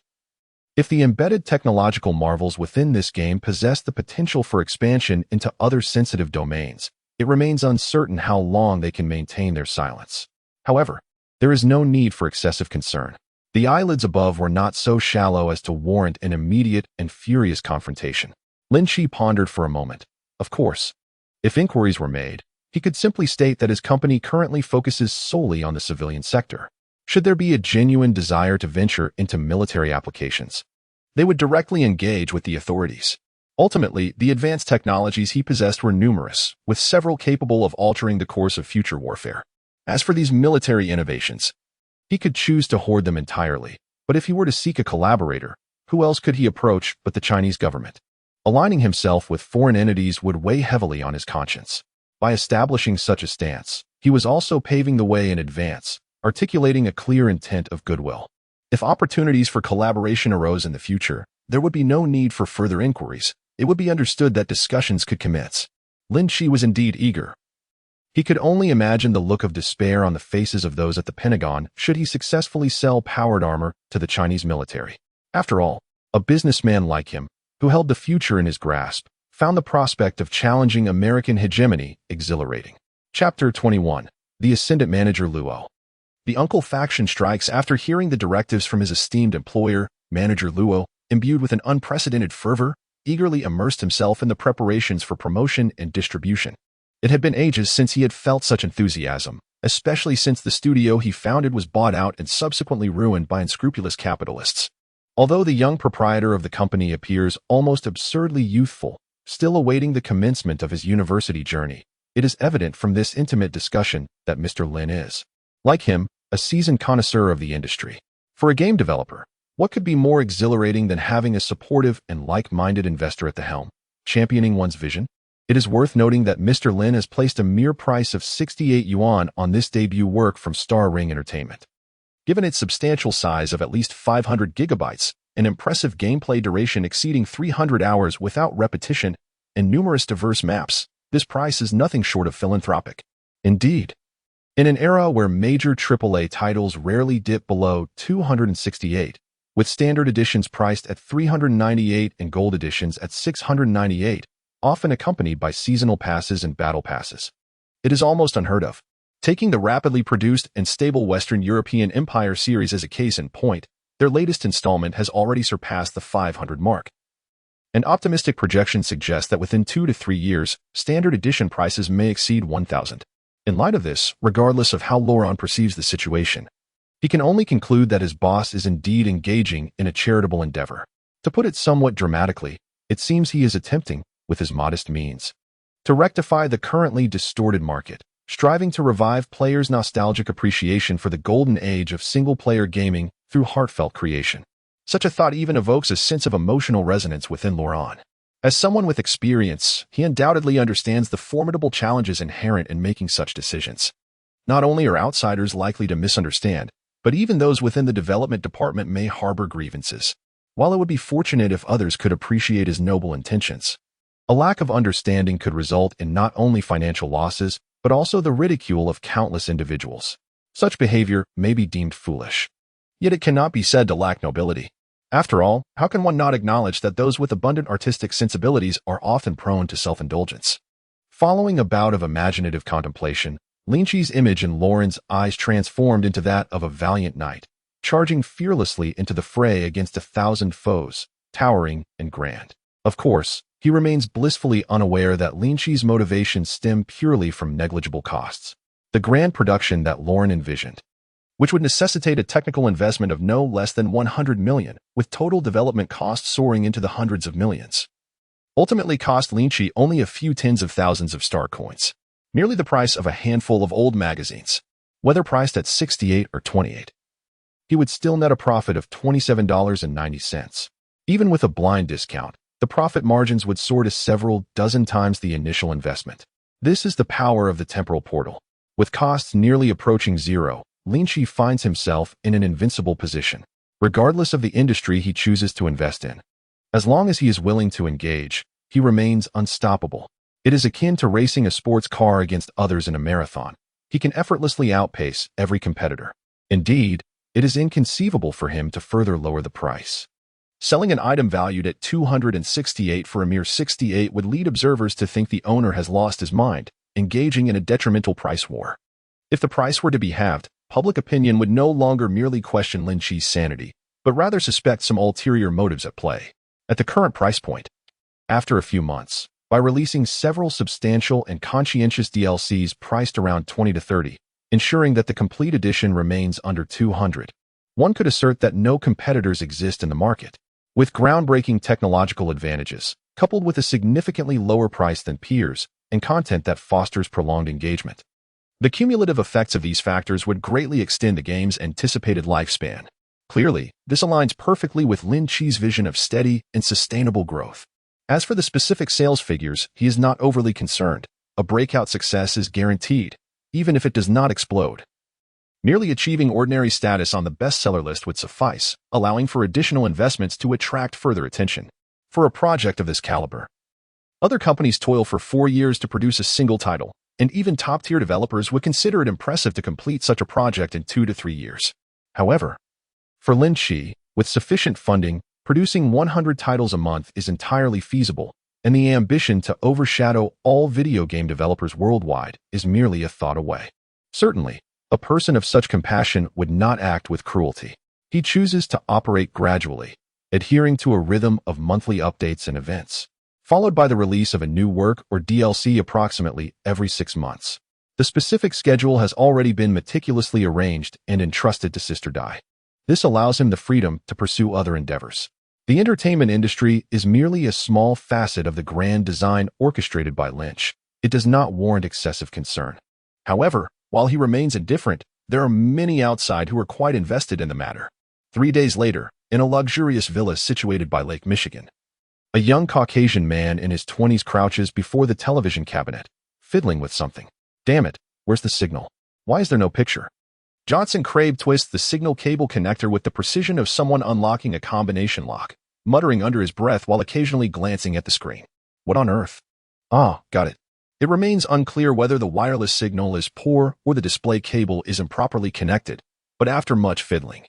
if the embedded technological marvels within this game possess the potential for expansion into other sensitive domains, it remains uncertain how long they can maintain their silence. However, there is no need for excessive concern. The eyelids above were not so shallow as to warrant an immediate and furious confrontation. Lin Qi pondered for a moment. Of course, if inquiries were made, he could simply state that his company currently focuses solely on the civilian sector. Should there be a genuine desire to venture into military applications, they would directly engage with the authorities. Ultimately, the advanced technologies he possessed were numerous, with several capable of altering the course of future warfare. As for these military innovations, he could choose to hoard them entirely, but if he were to seek a collaborator, who else could he approach but the Chinese government? Aligning himself with foreign entities would weigh heavily on his conscience. By establishing such a stance, he was also paving the way in advance, articulating a clear intent of goodwill. If opportunities for collaboration arose in the future, there would be no need for further inquiries. It would be understood that discussions could commence. Lin Qi was indeed eager. He could only imagine the look of despair on the faces of those at the Pentagon should he successfully sell powered armor to the Chinese military. After all, a businessman like him, who held the future in his grasp, found the prospect of challenging American hegemony exhilarating. Chapter 21. The Ascendant Manager Luo. The uncle faction strikes after hearing the directives from his esteemed employer, Manager Luo, imbued with an unprecedented fervor, eagerly immersed himself in the preparations for promotion and distribution. It had been ages since he had felt such enthusiasm, especially since the studio he founded was bought out and subsequently ruined by unscrupulous capitalists. Although the young proprietor of the company appears almost absurdly youthful, still awaiting the commencement of his university journey, it is evident from this intimate discussion that Mr. Lin is, like him, a seasoned connoisseur of the industry. For a game developer, what could be more exhilarating than having a supportive and like-minded investor at the helm, championing one's vision? It is worth noting that Mr. Lin has placed a mere price of 68 yuan on this debut work from Star Ring Entertainment. Given its substantial size of at least 500 gigabytes, an impressive gameplay duration exceeding 300 hours without repetition, and numerous diverse maps, this price is nothing short of philanthropic. Indeed, in an era where major AAA titles rarely dip below 268, with standard editions priced at $398 and gold editions at $698, often accompanied by seasonal passes and battle passes. It is almost unheard of. Taking the rapidly produced and stable Western European Empire series as a case in point, their latest installment has already surpassed the 500 mark. An optimistic projection suggests that within 2 to 3 years, standard edition prices may exceed 1,000. In light of this, regardless of how Laurent perceives the situation, he can only conclude that his boss is indeed engaging in a charitable endeavor. To put it somewhat dramatically, it seems he is attempting, with his modest means, to rectify the currently distorted market, striving to revive players' nostalgic appreciation for the golden age of single-player gaming through heartfelt creation. Such a thought even evokes a sense of emotional resonance within Laurent. As someone with experience, he undoubtedly understands the formidable challenges inherent in making such decisions. Not only are outsiders likely to misunderstand, but even those within the development department may harbor grievances. While it would be fortunate if others could appreciate his noble intentions, a lack of understanding could result in not only financial losses, but also the ridicule of countless individuals. Such behavior may be deemed foolish. Yet it cannot be said to lack nobility. After all, how can one not acknowledge that those with abundant artistic sensibilities are often prone to self-indulgence? Following a bout of imaginative contemplation, Lin Qi's image in Laurent's eyes transformed into that of a valiant knight, charging fearlessly into the fray against 1,000 foes, towering and grand. Of course, he remains blissfully unaware that Lin Qi's motivations stem purely from negligible costs. The grand production that Laurent envisioned, which would necessitate a technical investment of no less than 100 million, with total development costs soaring into the hundreds of millions, ultimately cost Lin Qi only a few tens of thousands of star coins, merely the price of a handful of old magazines. Whether priced at 68 or 28, he would still net a profit of $27.90. Even with a blind discount, the profit margins would soar to several dozen times the initial investment. This is the power of the temporal portal. With costs nearly approaching zero, Lin Qi finds himself in an invincible position, regardless of the industry he chooses to invest in. As long as he is willing to engage, he remains unstoppable. It is akin to racing a sports car against others in a marathon. He can effortlessly outpace every competitor. Indeed, it is inconceivable for him to further lower the price. Selling an item valued at 268 for a mere 68 would lead observers to think the owner has lost his mind, engaging in a detrimental price war. If the price were to be halved, public opinion would no longer merely question Lin Qi's sanity, but rather suspect some ulterior motives at play. At the current price point, after a few months, by releasing several substantial and conscientious DLCs priced around 20 to 30, ensuring that the complete edition remains under 200, one could assert that no competitors exist in the market. With groundbreaking technological advantages, coupled with a significantly lower price than peers, and content that fosters prolonged engagement, the cumulative effects of these factors would greatly extend the game's anticipated lifespan. Clearly, this aligns perfectly with Lin Qi's vision of steady and sustainable growth. As for the specific sales figures, he is not overly concerned. A breakout success is guaranteed, even if it does not explode. Merely achieving ordinary status on the bestseller list would suffice, allowing for additional investments to attract further attention. For a project of this caliber, other companies toil for 4 years to produce a single title, and even top-tier developers would consider it impressive to complete such a project in 2 to 3 years. However, for Lin Qi, with sufficient funding, producing 100 titles a month is entirely feasible, and the ambition to overshadow all video game developers worldwide is merely a thought away. Certainly, a person of such compassion would not act with cruelty. He chooses to operate gradually, adhering to a rhythm of monthly updates and events, followed by the release of a new work or DLC approximately every 6 months. The specific schedule has already been meticulously arranged and entrusted to Sister Dai. This allows him the freedom to pursue other endeavors. The entertainment industry is merely a small facet of the grand design orchestrated by Lynch. It does not warrant excessive concern. However, while he remains indifferent, there are many outside who are quite invested in the matter. 3 days later, in a luxurious villa situated by Lake Michigan, a young Caucasian man in his 20s crouches before the television cabinet, fiddling with something. Damn it, where's the signal? Why is there no picture? Johnson Crabe twists the signal cable connector with the precision of someone unlocking a combination lock, muttering under his breath while occasionally glancing at the screen. What on earth? Ah, got it. It remains unclear whether the wireless signal is poor or the display cable is improperly connected, but after much fiddling,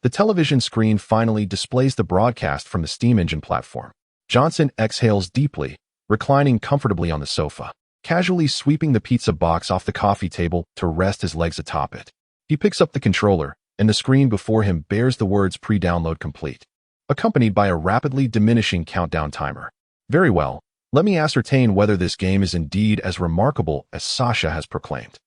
The television screen finally displays the broadcast from the steam engine platform. Johnson exhales deeply, reclining comfortably on the sofa, casually sweeping the pizza box off the coffee table to rest his legs atop it. He picks up the controller, and the screen before him bears the words pre-download complete, accompanied by a rapidly diminishing countdown timer. Very well, let me ascertain whether this game is indeed as remarkable as Sasha has proclaimed.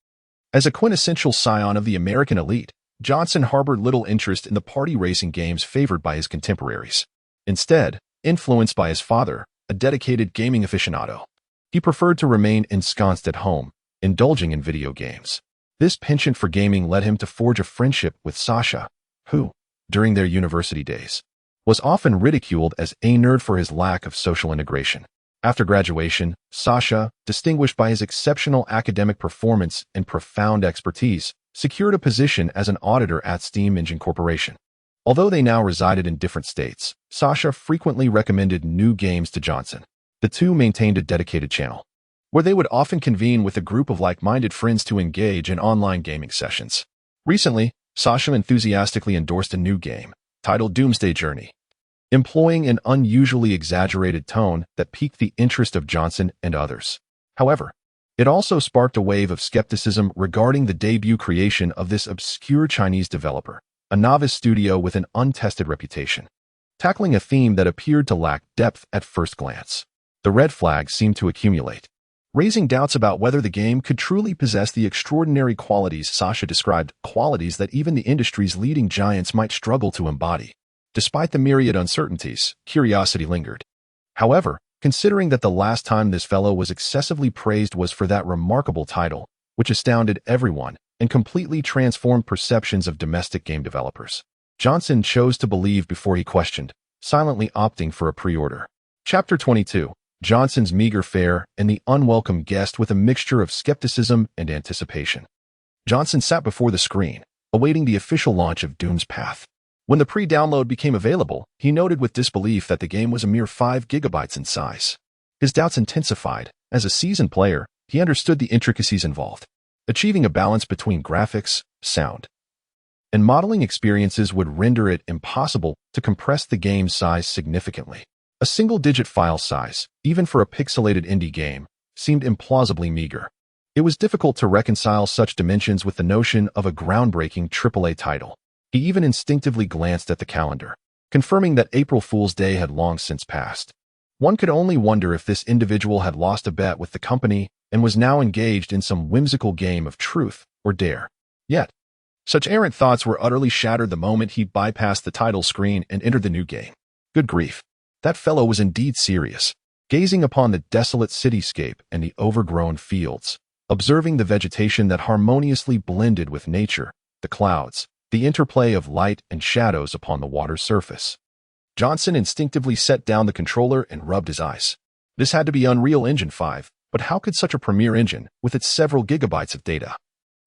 As a quintessential scion of the American elite, Johnson harbored little interest in the party racing games favored by his contemporaries. Instead, influenced by his father, a dedicated gaming aficionado, he preferred to remain ensconced at home, indulging in video games. This penchant for gaming led him to forge a friendship with Sasha, who, during their university days, was often ridiculed as a nerd for his lack of social integration. After graduation, Sasha, distinguished by his exceptional academic performance and profound expertise, secured a position as an auditor at Steam Engine Corporation. Although they now resided in different states, Sasha frequently recommended new games to Johnson. The two maintained a dedicated channel, where they would often convene with a group of like-minded friends to engage in online gaming sessions. Recently, Sasha enthusiastically endorsed a new game, titled Doomsday Journey, employing an unusually exaggerated tone that piqued the interest of Johnson and others. However, it also sparked a wave of skepticism regarding the debut creation of this obscure Chinese developer, a novice studio with an untested reputation, tackling a theme that appeared to lack depth at first glance. The red flags seemed to accumulate, raising doubts about whether the game could truly possess the extraordinary qualities Sasha described, qualities that even the industry's leading giants might struggle to embody. Despite the myriad uncertainties, curiosity lingered. However, considering that the last time this fellow was excessively praised was for that remarkable title, which astounded everyone and completely transformed perceptions of domestic game developers, Johnson chose to believe before he questioned, silently opting for a pre-order. Chapter 22. Johnson's meager fare and the unwelcome guest with a mixture of skepticism and anticipation. Johnson sat before the screen, awaiting the official launch of Doom's Path. When the pre-download became available, he noted with disbelief that the game was a mere 5 gigabytes in size. His doubts intensified. As a seasoned player, he understood the intricacies involved. Achieving a balance between graphics, sound, and modeling experiences would render it impossible to compress the game's size significantly. A single-digit file size, even for a pixelated indie game, seemed implausibly meager. It was difficult to reconcile such dimensions with the notion of a groundbreaking AAA title. He even instinctively glanced at the calendar, confirming that April Fool's Day had long since passed. One could only wonder if this individual had lost a bet with the company and was now engaged in some whimsical game of truth or dare. Yet, such errant thoughts were utterly shattered the moment he bypassed the title screen and entered the new game. Good grief. That fellow was indeed serious. Gazing upon the desolate cityscape and the overgrown fields, observing the vegetation that harmoniously blended with nature, the clouds, the interplay of light and shadows upon the water's surface, Johnson instinctively set down the controller and rubbed his eyes. This had to be Unreal Engine 5, but how could such a premier engine, with its several gigabytes of data,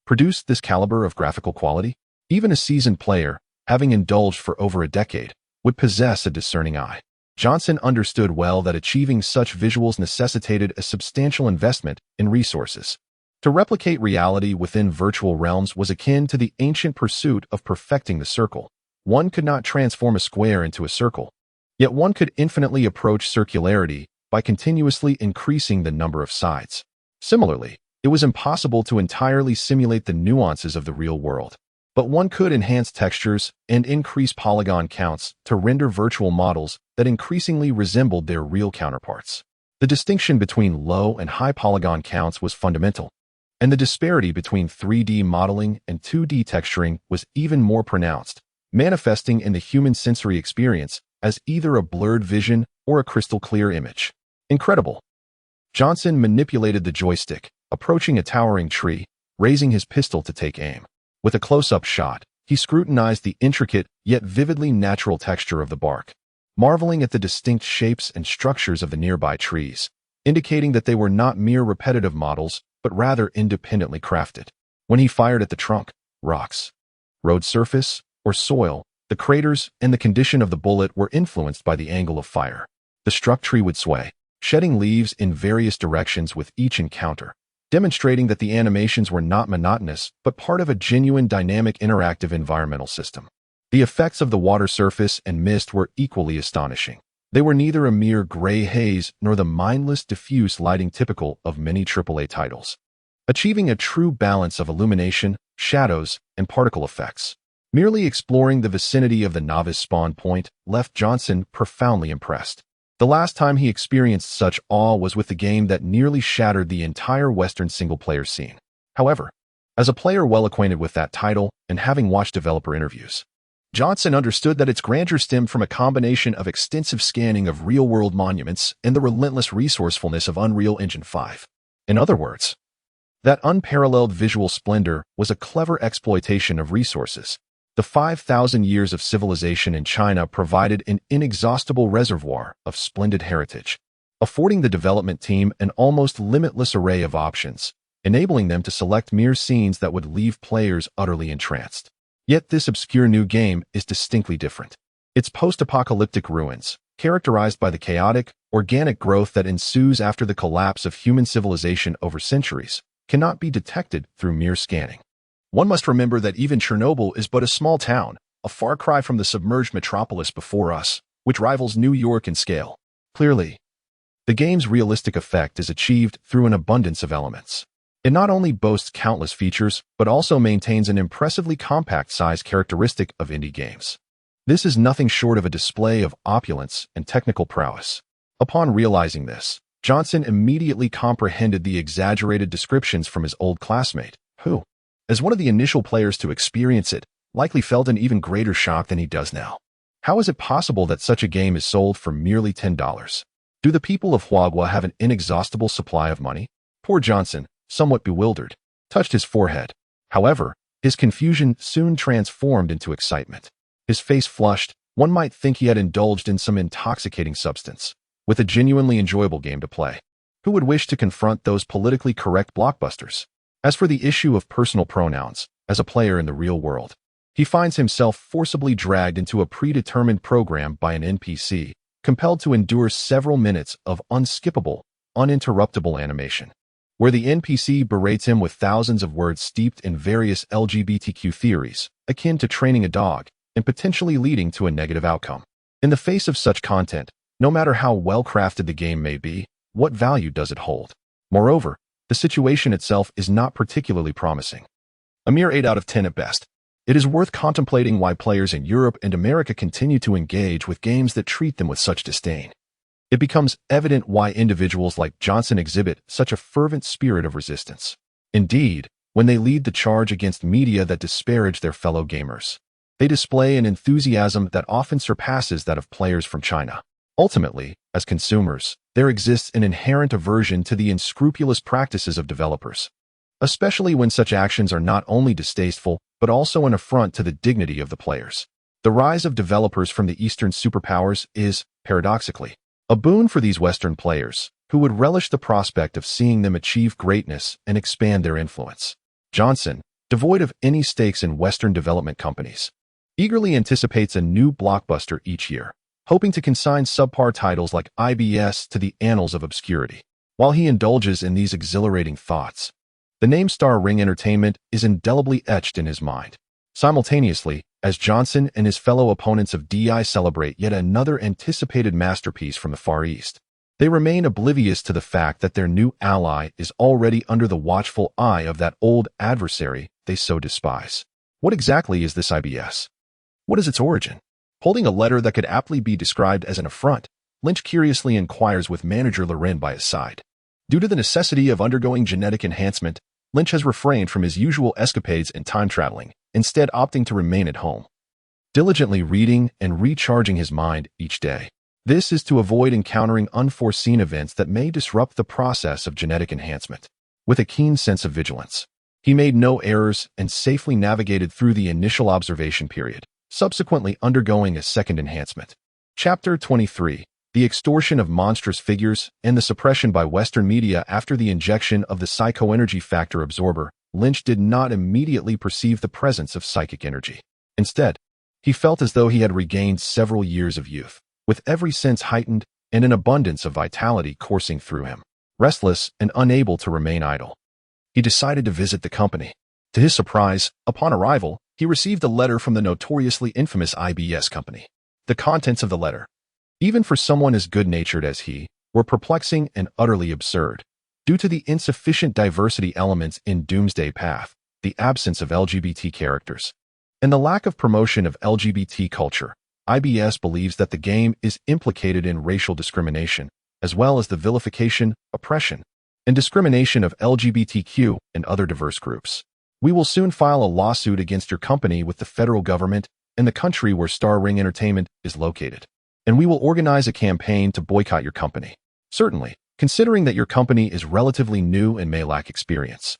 produce this caliber of graphical quality? Even a seasoned player, having indulged for over a decade, would possess a discerning eye. Johnson understood well that achieving such visuals necessitated a substantial investment in resources. To replicate reality within virtual realms was akin to the ancient pursuit of perfecting the circle. One could not transform a square into a circle, yet one could infinitely approach circularity by continuously increasing the number of sides. Similarly, it was impossible to entirely simulate the nuances of the real world, but one could enhance textures and increase polygon counts to render virtual models that increasingly resembled their real counterparts. The distinction between low and high polygon counts was fundamental, and the disparity between 3D modeling and 2D texturing was even more pronounced, manifesting in the human sensory experience as either a blurred vision or a crystal-clear image. Incredible. Johnson manipulated the joystick, approaching a towering tree, raising his pistol to take aim. With a close-up shot, he scrutinized the intricate yet vividly natural texture of the bark, marveling at the distinct shapes and structures of the nearby trees, indicating that they were not mere repetitive models, but rather independently crafted. When he fired at the trunk, rocks, road surface, or soil, the craters and the condition of the bullet were influenced by the angle of fire. The struck tree would sway, shedding leaves in various directions with each encounter, demonstrating that the animations were not monotonous, but part of a genuine dynamic interactive environmental system. The effects of the water surface and mist were equally astonishing. They were neither a mere gray haze nor the mindless, diffuse lighting typical of many AAA titles, achieving a true balance of illumination, shadows, and particle effects. Merely exploring the vicinity of the novice spawn point left Johnson profoundly impressed. The last time he experienced such awe was with the game that nearly shattered the entire Western single-player scene. However, as a player well acquainted with that title and having watched developer interviews, Johnson understood that its grandeur stemmed from a combination of extensive scanning of real-world monuments and the relentless resourcefulness of Unreal Engine 5. In other words, that unparalleled visual splendor was a clever exploitation of resources. The 5,000 years of civilization in China provided an inexhaustible reservoir of splendid heritage, affording the development team an almost limitless array of options, enabling them to select mere scenes that would leave players utterly entranced. Yet this obscure new game is distinctly different. Its post-apocalyptic ruins, characterized by the chaotic, organic growth that ensues after the collapse of human civilization over centuries, cannot be detected through mere scanning. One must remember that even Chernobyl is but a small town, a far cry from the submerged metropolis before us, which rivals New York in scale. Clearly, the game's realistic effect is achieved through an abundance of elements. It not only boasts countless features, but also maintains an impressively compact size characteristic of indie games. This is nothing short of a display of opulence and technical prowess. Upon realizing this, Johnson immediately comprehended the exaggerated descriptions from his old classmate, who, as one of the initial players to experience it, likely felt an even greater shock than he does now. How is it possible that such a game is sold for merely $10? Do the people of Huagua have an inexhaustible supply of money? Poor Johnson, somewhat bewildered, touched his forehead. However, his confusion soon transformed into excitement. His face flushed. One might think he had indulged in some intoxicating substance, with a genuinely enjoyable game to play. Who would wish to confront those politically correct blockbusters? As for the issue of personal pronouns, as a player in the real world, he finds himself forcibly dragged into a predetermined program by an NPC, compelled to endure several minutes of unskippable, uninterruptible animation, where the NPC berates him with thousands of words steeped in various LGBTQ theories, akin to training a dog, and potentially leading to a negative outcome. In the face of such content, no matter how well-crafted the game may be, what value does it hold? Moreover, the situation itself is not particularly promising. A mere 8 out of 10 at best. It is worth contemplating why players in Europe and America continue to engage with games that treat them with such disdain. It becomes evident why individuals like Johnson exhibit such a fervent spirit of resistance. Indeed, when they lead the charge against media that disparage their fellow gamers, they display an enthusiasm that often surpasses that of players from China. Ultimately, as consumers, there exists an inherent aversion to the unscrupulous practices of developers, especially when such actions are not only distasteful, but also an affront to the dignity of the players. The rise of developers from the Eastern superpowers is, paradoxically, a boon for these Western players, who would relish the prospect of seeing them achieve greatness and expand their influence. Johnson, devoid of any stakes in Western development companies, eagerly anticipates a new blockbuster each year, hoping to consign subpar titles like IBS to the annals of obscurity. While he indulges in these exhilarating thoughts, the name Star Ring Entertainment is indelibly etched in his mind. Simultaneously, as Johnson and his fellow opponents of DI celebrate yet another anticipated masterpiece from the Far East, they remain oblivious to the fact that their new ally is already under the watchful eye of that old adversary they so despise. What exactly is this IBS? What is its origin? Holding a letter that could aptly be described as an affront, Lynch curiously inquires with manager Loren by his side. Due to the necessity of undergoing genetic enhancement, Lynch has refrained from his usual escapades and time traveling, instead opting to remain at home, diligently reading and recharging his mind each day. This is to avoid encountering unforeseen events that may disrupt the process of genetic enhancement. With a keen sense of vigilance, he made no errors and safely navigated through the initial observation period, subsequently undergoing a second enhancement. Chapter 23. The extortion of monstrous figures and the suppression by Western media after the injection of the psychoenergy factor absorber. Lynch did not immediately perceive the presence of psychic energy. Instead, he felt as though he had regained several years of youth, with every sense heightened and an abundance of vitality coursing through him. Restless and unable to remain idle, he decided to visit the company. To his surprise, upon arrival, he received a letter from the notoriously infamous IBS company. The contents of the letter, even for someone as good-natured as he, were perplexing and utterly absurd. Due to the insufficient diversity elements in Doomsday Path, the absence of LGBT characters, and the lack of promotion of LGBT culture, IBS believes that the game is implicated in racial discrimination, as well as the vilification, oppression, and discrimination of LGBTQ and other diverse groups. We will soon file a lawsuit against your company with the federal government and the country where Star Ring Entertainment is located, and we will organize a campaign to boycott your company. Certainly, considering that your company is relatively new and may lack experience.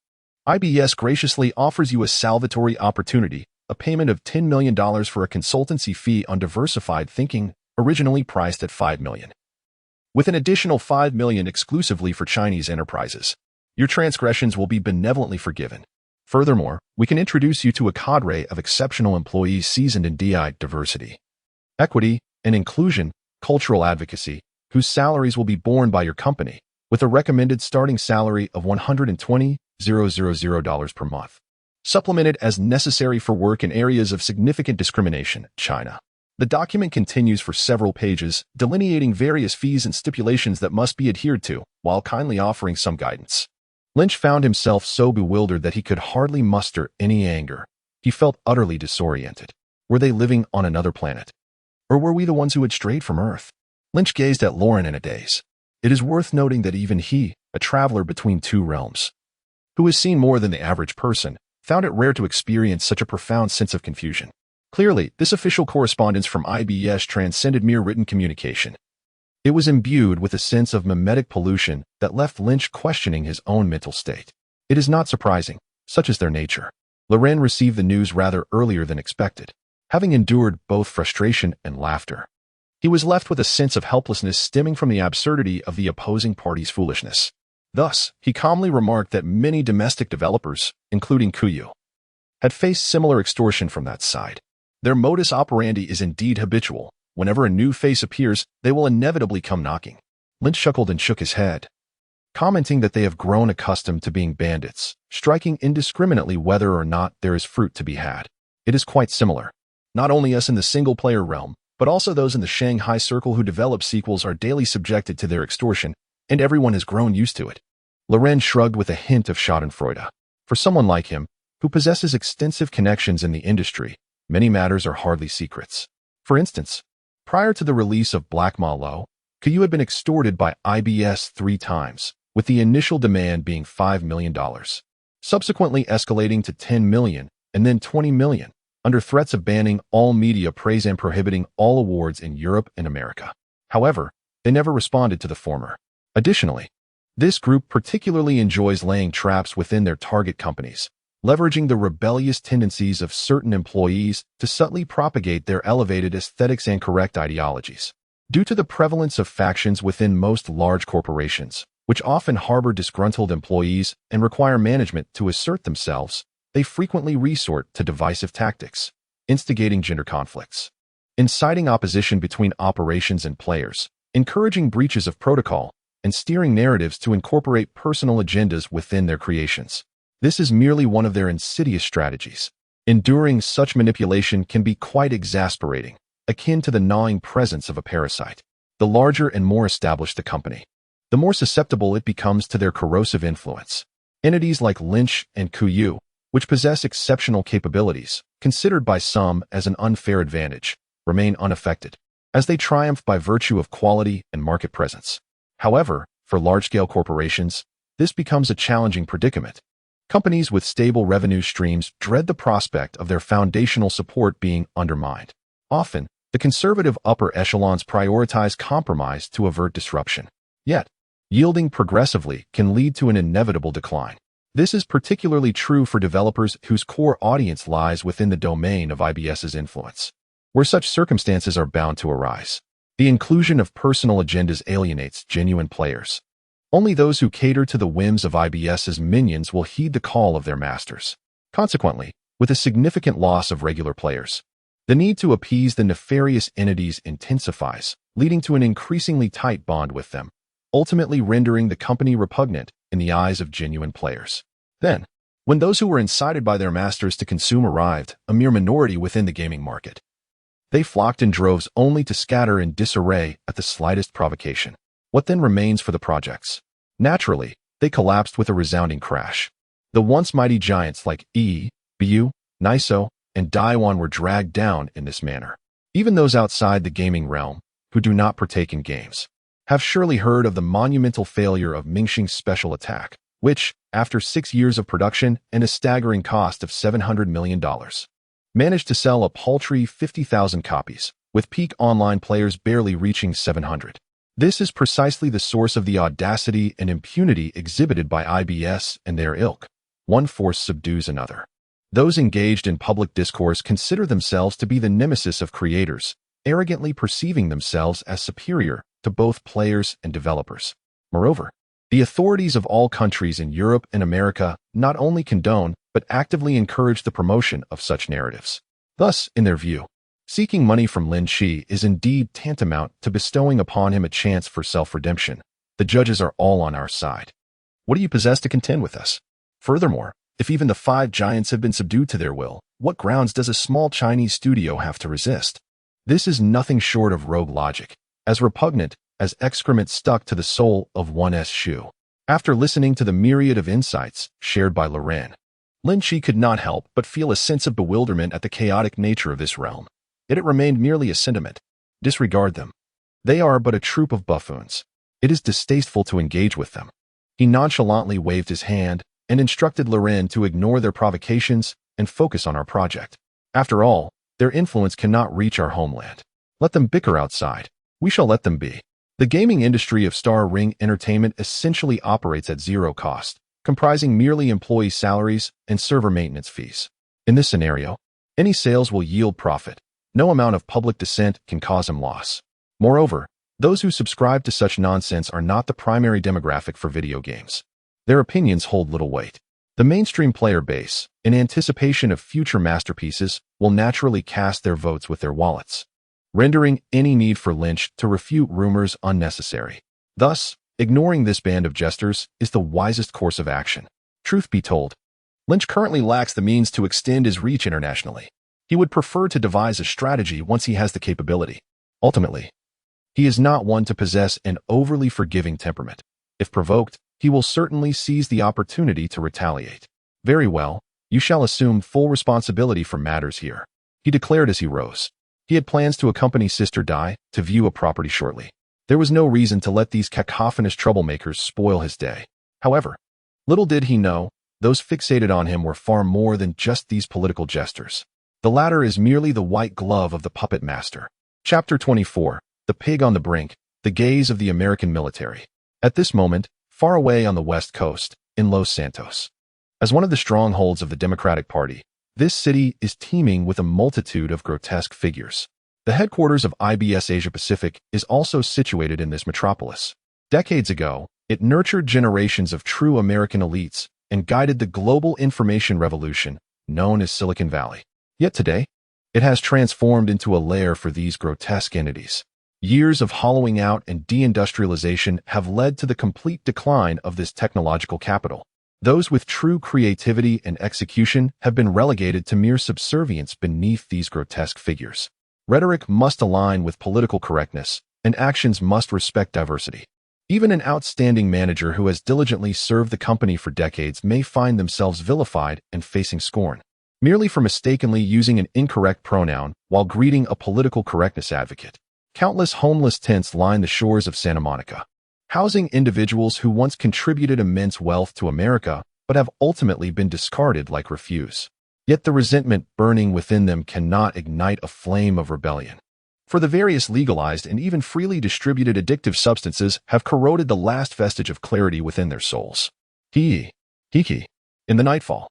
IBS graciously offers you a salvatory opportunity, a payment of $10 million for a consultancy fee on diversified thinking, originally priced at $5 million. With an additional $5 million exclusively for Chinese enterprises, your transgressions will be benevolently forgiven. Furthermore, we can introduce you to a cadre of exceptional employees seasoned in DI diversity, equity, and inclusion, cultural advocacy, whose salaries will be borne by your company, with a recommended starting salary of $120,000 per month, supplemented as necessary for work in areas of significant discrimination, China. The document continues for several pages, delineating various fees and stipulations that must be adhered to, while kindly offering some guidance. Lynch found himself so bewildered that he could hardly muster any anger. He felt utterly disoriented. Were they living on another planet? Or were we the ones who had strayed from Earth? Lynch gazed at Lauren in a daze. It is worth noting that even he, a traveler between two realms, who has seen more than the average person, found it rare to experience such a profound sense of confusion. Clearly, this official correspondence from IBS transcended mere written communication. It was imbued with a sense of mimetic pollution that left Lynch questioning his own mental state. It is not surprising, such is their nature. Loren received the news rather earlier than expected. Having endured both frustration and laughter, he was left with a sense of helplessness stemming from the absurdity of the opposing party's foolishness. Thus, he calmly remarked that many domestic developers, including Kuyu, had faced similar extortion from that side. Their modus operandi is indeed habitual. Whenever a new face appears, they will inevitably come knocking. Lynch chuckled and shook his head, commenting that they have grown accustomed to being bandits, striking indiscriminately whether or not there is fruit to be had. It is quite similar. Not only us in the single-player realm, but also those in the Shanghai circle who develop sequels are daily subjected to their extortion, and everyone has grown used to it. Loren shrugged with a hint of schadenfreude. For someone like him, who possesses extensive connections in the industry, many matters are hardly secrets. For instance, prior to the release of Black Malo, Kuyu had been extorted by IBS 3 times, with the initial demand being $5 million, subsequently escalating to $10 million and then $20 million, under threats of banning all media praise and prohibiting all awards in Europe and America. However, they never responded to the former. Additionally, this group particularly enjoys laying traps within their target companies, leveraging the rebellious tendencies of certain employees to subtly propagate their elevated aesthetics and correct ideologies. Due to the prevalence of factions within most large corporations, which often harbor disgruntled employees and require management to assert themselves, they frequently resort to divisive tactics, instigating gender conflicts, inciting opposition between operations and players, encouraging breaches of protocol, and steering narratives to incorporate personal agendas within their creations. This is merely one of their insidious strategies. Enduring such manipulation can be quite exasperating, akin to the gnawing presence of a parasite. The larger and more established the company, the more susceptible it becomes to their corrosive influence. Entities like Lynch and Kuyu, which possess exceptional capabilities, considered by some as an unfair advantage, remain unaffected, as they triumph by virtue of quality and market presence. However, for large-scale corporations, this becomes a challenging predicament. Companies with stable revenue streams dread the prospect of their foundational support being undermined. Often, the conservative upper echelons prioritize compromise to avert disruption. Yet, yielding progressively can lead to an inevitable decline. This is particularly true for developers whose core audience lies within the domain of IBS's influence, where such circumstances are bound to arise. The inclusion of personal agendas alienates genuine players. Only those who cater to the whims of IBS's minions will heed the call of their masters. Consequently, with a significant loss of regular players, the need to appease the nefarious entities intensifies, leading to an increasingly tight bond with them, ultimately rendering the company repugnant in the eyes of genuine players. Then, When those who were incited by their masters to consume arrived, a mere minority within the gaming market, they flocked in droves only to scatter in disarray at the slightest provocation. What then remains for the projects? Naturally, they collapsed with a resounding crash. The once mighty giants like E, BU, NISO, and Daiwan were dragged down in this manner. Even those outside the gaming realm, who do not partake in games, have surely heard of the monumental failure of Mingxing's special attack, which, after 6 years of production and a staggering cost of $700 million, managed to sell a paltry 50,000 copies, with peak online players barely reaching 700. This is precisely the source of the audacity and impunity exhibited by IBS and their ilk. One force subdues another. Those engaged in public discourse consider themselves to be the nemesis of creators, arrogantly perceiving themselves as superior to both players and developers. Moreover, the authorities of all countries in Europe and America not only condone but actively encourage the promotion of such narratives. Thus, in their view, seeking money from Lin Qi is indeed tantamount to bestowing upon him a chance for self-redemption. The judges are all on our side. What do you possess to contend with us? Furthermore, if even the 5 giants have been subdued to their will, what grounds does a small Chinese studio have to resist? This is nothing short of rogue logic, as repugnant as excrement stuck to the sole of one's shoe. After listening to the myriad of insights shared by Lin Qi could not help but feel a sense of bewilderment at the chaotic nature of this realm. Yet it remained merely a sentiment. Disregard them. They are but a troop of buffoons. It is distasteful to engage with them. He nonchalantly waved his hand and instructed Lin to ignore their provocations and focus on our project. After all, their influence cannot reach our homeland. Let them bicker outside. We shall let them be. The gaming industry of Star Ring Entertainment essentially operates at zero cost, comprising merely employee salaries and server maintenance fees. In this scenario, any sales will yield profit. No amount of public dissent can cause him loss. Moreover, those who subscribe to such nonsense are not the primary demographic for video games. Their opinions hold little weight. The mainstream player base, in anticipation of future masterpieces, will naturally cast their votes with their wallets, rendering any need for Lynch to refute rumors unnecessary. Thus, ignoring this band of jesters is the wisest course of action. Truth be told, Lynch currently lacks the means to extend his reach internationally. He would prefer to devise a strategy once he has the capability. Ultimately, he is not one to possess an overly forgiving temperament. If provoked, he will certainly seize the opportunity to retaliate. Very well, you shall assume full responsibility for matters here, he declared as he rose. He had plans to accompany Sister Dai to view a property shortly. There was no reason to let these cacophonous troublemakers spoil his day. However, little did he know, those fixated on him were far more than just these political jesters. The latter is merely the white glove of the puppet master. Chapter 24. The Pig on the Brink, the Gaze of the American Military. At this moment, far away on the west coast, in Los Santos, as one of the strongholds of the Democratic Party, this city is teeming with a multitude of grotesque figures. The headquarters of IBS Asia Pacific is also situated in this metropolis. Decades ago, it nurtured generations of true American elites and guided the global information revolution known as Silicon Valley. Yet today, it has transformed into a lair for these grotesque entities. Years of hollowing out and deindustrialization have led to the complete decline of this technological capital. Those with true creativity and execution have been relegated to mere subservience beneath these grotesque figures. Rhetoric must align with political correctness, and actions must respect diversity. Even an outstanding manager who has diligently served the company for decades may find themselves vilified and facing scorn, merely for mistakenly using an incorrect pronoun while greeting a political correctness advocate. Countless homeless tents line the shores of Santa Monica, housing individuals who once contributed immense wealth to America but have ultimately been discarded like refuse. Yet the resentment burning within them cannot ignite a flame of rebellion. For the various legalized and even freely distributed addictive substances have corroded the last vestige of clarity within their souls. Hee. In the nightfall,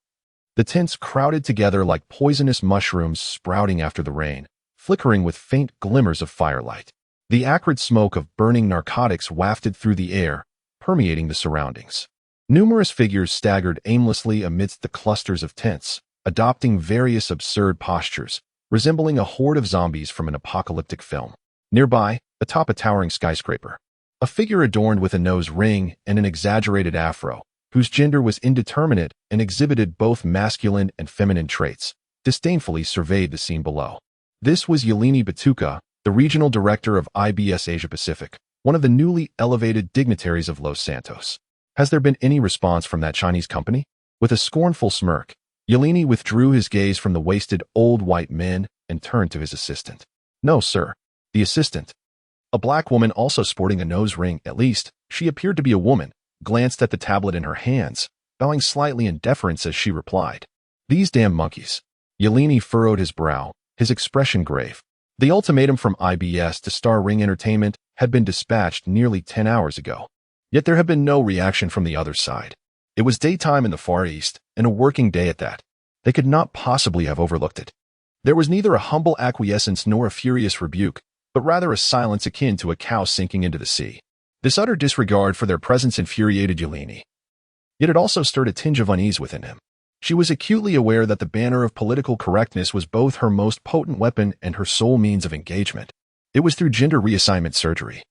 the tents crowded together like poisonous mushrooms sprouting after the rain, flickering with faint glimmers of firelight. The acrid smoke of burning narcotics wafted through the air, permeating the surroundings. Numerous figures staggered aimlessly amidst the clusters of tents, adopting various absurd postures, resembling a horde of zombies from an apocalyptic film. Nearby, atop a towering skyscraper, a figure adorned with a nose ring and an exaggerated afro, whose gender was indeterminate and exhibited both masculine and feminine traits, disdainfully surveyed the scene below. This was Yeleni Batuka, the regional director of IBS Asia Pacific, one of the newly elevated dignitaries of Los Santos. Has there been any response from that Chinese company? With a scornful smirk, Yeleni withdrew his gaze from the wasted old white men and turned to his assistant. No, sir. The assistant, a black woman also sporting a nose ring, at least she appeared to be a woman, glanced at the tablet in her hands, bowing slightly in deference as she replied. These damn monkeys. Yeleni furrowed his brow, his expression grave. The ultimatum from IBS to Star Ring Entertainment had been dispatched nearly 10 hours ago. Yet there had been no reaction from the other side. It was daytime in the Far East, and a working day at that. They could not possibly have overlooked it. There was neither a humble acquiescence nor a furious rebuke, but rather a silence akin to a cow sinking into the sea. This utter disregard for their presence infuriated Yeleni. Yet it also stirred a tinge of unease within him. She was acutely aware that the banner of political correctness was both her most potent weapon and her sole means of engagement. It was through gender reassignment surgery,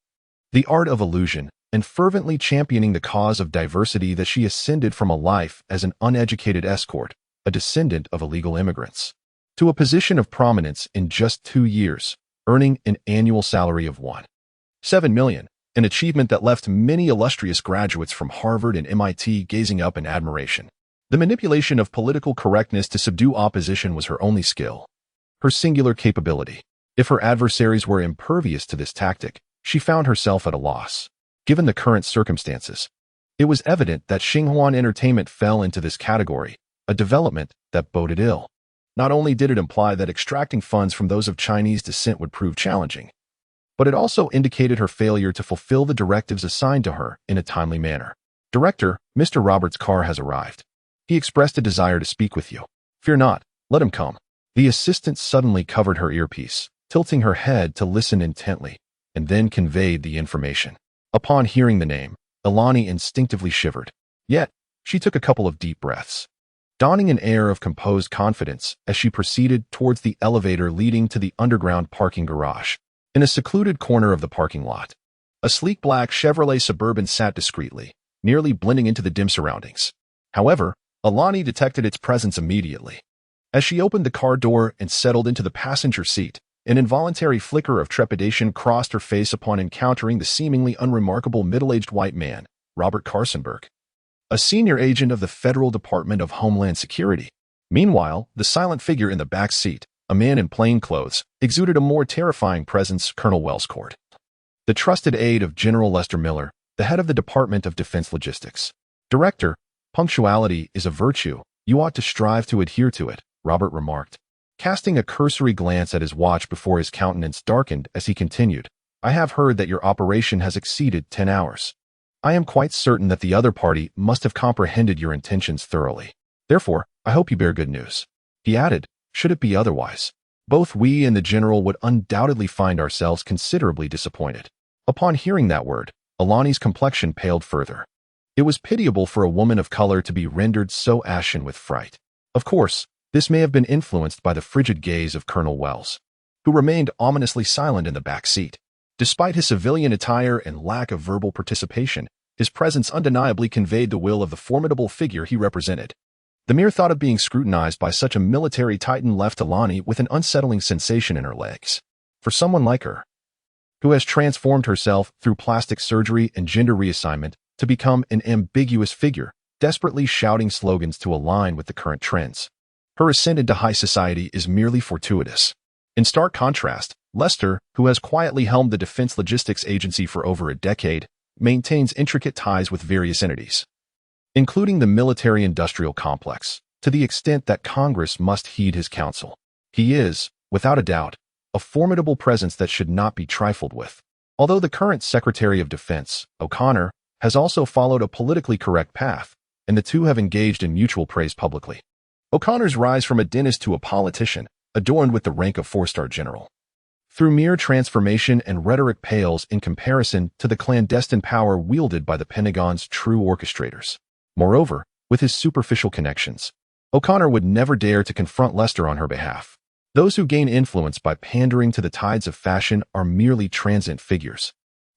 the art of illusion, and fervently championing the cause of diversity that she ascended from a life as an uneducated escort, a descendant of illegal immigrants, to a position of prominence in just 2 years, earning an annual salary of $1.7 million, an achievement that left many illustrious graduates from Harvard and MIT gazing up in admiration. The manipulation of political correctness to subdue opposition was her only skill, her singular capability. If her adversaries were impervious to this tactic, she found herself at a loss. Given the current circumstances, it was evident that Xinhuan Entertainment fell into this category, a development that boded ill. Not only did it imply that extracting funds from those of Chinese descent would prove challenging, but it also indicated her failure to fulfill the directives assigned to her in a timely manner. Director, Mr. Roberts' car has arrived. He expressed a desire to speak with you. Fear not, let him come. The assistant suddenly covered her earpiece, tilting her head to listen intently, and then conveyed the information. Upon hearing the name, Yeleni instinctively shivered. Yet, she took a couple of deep breaths, donning an air of composed confidence as she proceeded towards the elevator leading to the underground parking garage. In a secluded corner of the parking lot, a sleek black Chevrolet Suburban sat discreetly, nearly blending into the dim surroundings. However, Yeleni detected its presence immediately. As she opened the car door and settled into the passenger seat, an involuntary flicker of trepidation crossed her face upon encountering the seemingly unremarkable middle-aged white man, Robert Karsenberg, a senior agent of the Federal Department of Homeland Security. Meanwhile, the silent figure in the back seat, a man in plain clothes, exuded a more terrifying presence, Colonel Wellscourt, the trusted aide of General Lester Miller, the head of the Department of Defense Logistics. Director, punctuality is a virtue. You ought to strive to adhere to it, Robert remarked, casting a cursory glance at his watch before his countenance darkened as he continued. I have heard that your operation has exceeded 10 hours. I am quite certain that the other party must have comprehended your intentions thoroughly. Therefore, I hope you bear good news. He added, should it be otherwise, both we and the general would undoubtedly find ourselves considerably disappointed. Upon hearing that word, Yeleni's complexion paled further. It was pitiable for a woman of color to be rendered so ashen with fright. Of course, this may have been influenced by the frigid gaze of Colonel Wells, who remained ominously silent in the back seat. Despite his civilian attire and lack of verbal participation, his presence undeniably conveyed the will of the formidable figure he represented. The mere thought of being scrutinized by such a military titan left Yeleni with an unsettling sensation in her legs. For someone like her, who has transformed herself through plastic surgery and gender reassignment to become an ambiguous figure, desperately shouting slogans to align with the current trends, her ascent into high society is merely fortuitous. In stark contrast, Lester, who has quietly helmed the Defense Logistics Agency for over a decade, maintains intricate ties with various entities, including the military-industrial complex, to the extent that Congress must heed his counsel. He is, without a doubt, a formidable presence that should not be trifled with. Although the current Secretary of Defense, O'Connor, has also followed a politically correct path, and the two have engaged in mutual praise publicly. O'Connor's rise from a dentist to a politician, adorned with the rank of 4-star general, through mere transformation and rhetoric pales in comparison to the clandestine power wielded by the Pentagon's true orchestrators. Moreover, with his superficial connections, O'Connor would never dare to confront Lester on her behalf. Those who gain influence by pandering to the tides of fashion are merely transient figures.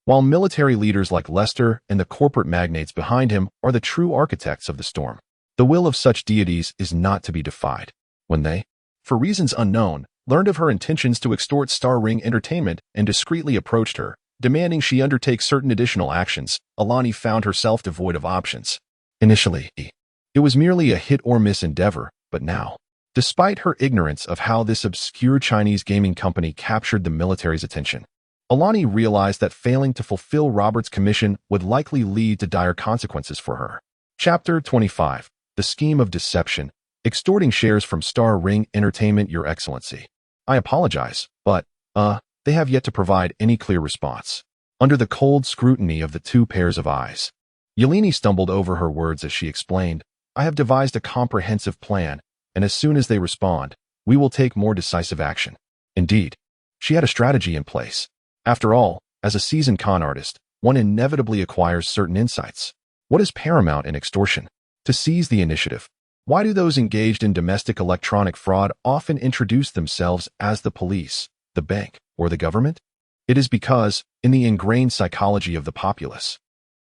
while military leaders like Lester and the corporate magnates behind him are the true architects of the storm. The will of such deities is not to be defied. When they, for reasons unknown, learned of her intentions to extort Star Ring Entertainment and discreetly approached her, demanding she undertake certain additional actions, Alani found herself devoid of options. Initially, it was merely a hit-or-miss endeavor, but now, despite her ignorance of how this obscure Chinese gaming company captured the military's attention, Alani realized that failing to fulfill Robert's commission would likely lead to dire consequences for her. Chapter 25. The Scheme of Deception. Extorting shares from Star Ring Entertainment, Your Excellency. I apologize, but, they have yet to provide any clear response. Under the cold scrutiny of the two pairs of eyes, Yeleni stumbled over her words as she explained, I have devised a comprehensive plan, and as soon as they respond, we will take more decisive action. Indeed, she had a strategy in place. After all, as a seasoned con artist, one inevitably acquires certain insights. What is paramount in extortion? To seize the initiative. Why do those engaged in domestic electronic fraud often introduce themselves as the police, the bank, or the government? It is because, in the ingrained psychology of the populace,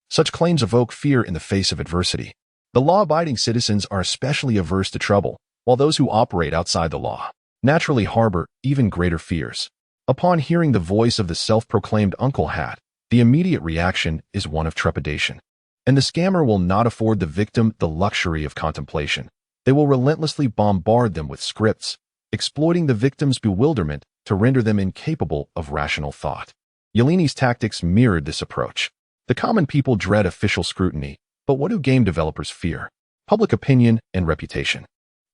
such claims evoke fear in the face of adversity. The law-abiding citizens are especially averse to trouble, while those who operate outside the law naturally harbor even greater fears. Upon hearing the voice of the self-proclaimed Uncle Hat, the immediate reaction is one of trepidation. And the scammer will not afford the victim the luxury of contemplation. They will relentlessly bombard them with scripts, exploiting the victim's bewilderment to render them incapable of rational thought. Yeleni's tactics mirrored this approach. The common people dread official scrutiny, but what do game developers fear? Public opinion and reputation.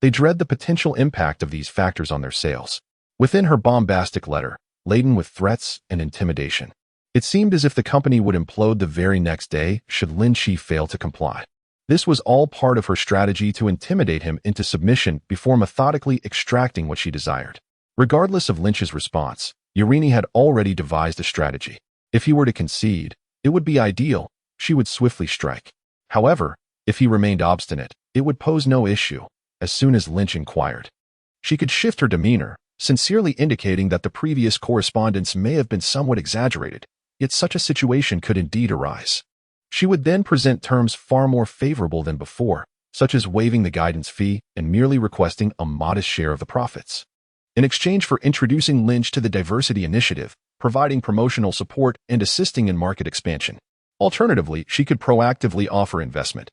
They dread the potential impact of these factors on their sales. Within her bombastic letter, laden with threats and intimidation, it seemed as if the company would implode the very next day should Lin Qi fail to comply. This was all part of her strategy to intimidate him into submission before methodically extracting what she desired. Regardless of Lynch's response, Yeleni had already devised a strategy. If he were to concede, it would be ideal. She would swiftly strike. However, if he remained obstinate, it would pose no issue. As soon as Lynch inquired, she could shift her demeanor, sincerely indicating that the previous correspondence may have been somewhat exaggerated, yet such a situation could indeed arise. She would then present terms far more favorable than before, such as waiving the guidance fee and merely requesting a modest share of the profits. In exchange for introducing Lynch to the diversity initiative, providing promotional support, and assisting in market expansion. Alternatively, she could proactively offer investment,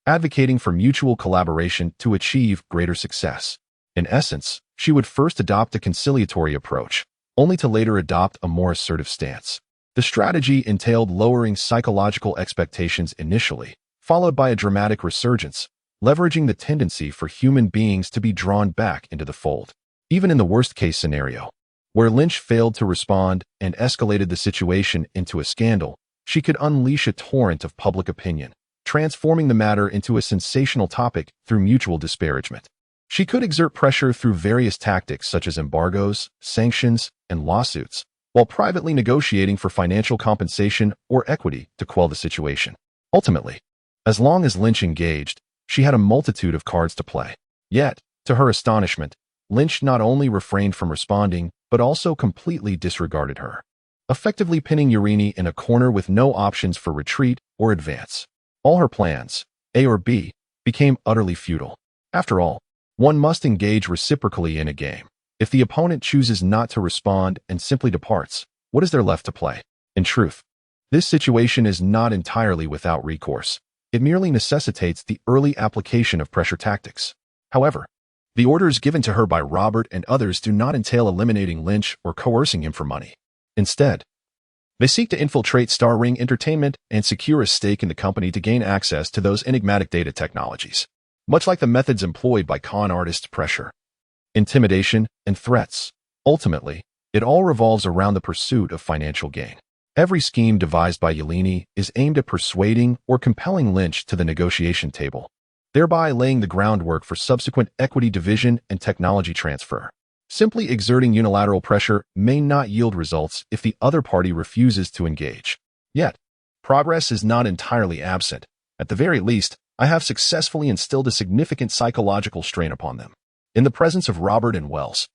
advocating for mutual collaboration to achieve greater success. In essence, she would first adopt a conciliatory approach, only to later adopt a more assertive stance. The strategy entailed lowering psychological expectations initially, followed by a dramatic resurgence, leveraging the tendency for human beings to be drawn back into the fold. Even in the worst-case scenario, where Lynch failed to respond and escalated the situation into a scandal, she could unleash a torrent of public opinion, transforming the matter into a sensational topic through mutual disparagement. She could exert pressure through various tactics such as embargoes, sanctions, and lawsuits, while privately negotiating for financial compensation or equity to quell the situation. Ultimately, as long as Lynch engaged, she had a multitude of cards to play. Yet, to her astonishment, Lynch not only refrained from responding, but also completely disregarded her, effectively pinning Yeleni in a corner with no options for retreat or advance. All her plans, A or B, became utterly futile. After all, one must engage reciprocally in a game. If the opponent chooses not to respond and simply departs, what is there left to play? In truth, this situation is not entirely without recourse. It merely necessitates the early application of pressure tactics. However, the orders given to her by Robert and others do not entail eliminating Lynch or coercing him for money. Instead, they seek to infiltrate Star Ring Entertainment and secure a stake in the company to gain access to those enigmatic data technologies. Much like the methods employed by con artists, pressure, intimidation, and threats. Ultimately, it all revolves around the pursuit of financial gain. Every scheme devised by Yeleni is aimed at persuading or compelling Lynch to the negotiation table, thereby laying the groundwork for subsequent equity division and technology transfer. Simply exerting unilateral pressure may not yield results if the other party refuses to engage. Yet, progress is not entirely absent. At the very least, I have successfully instilled a significant psychological strain upon them. In the presence of Robert and Wells,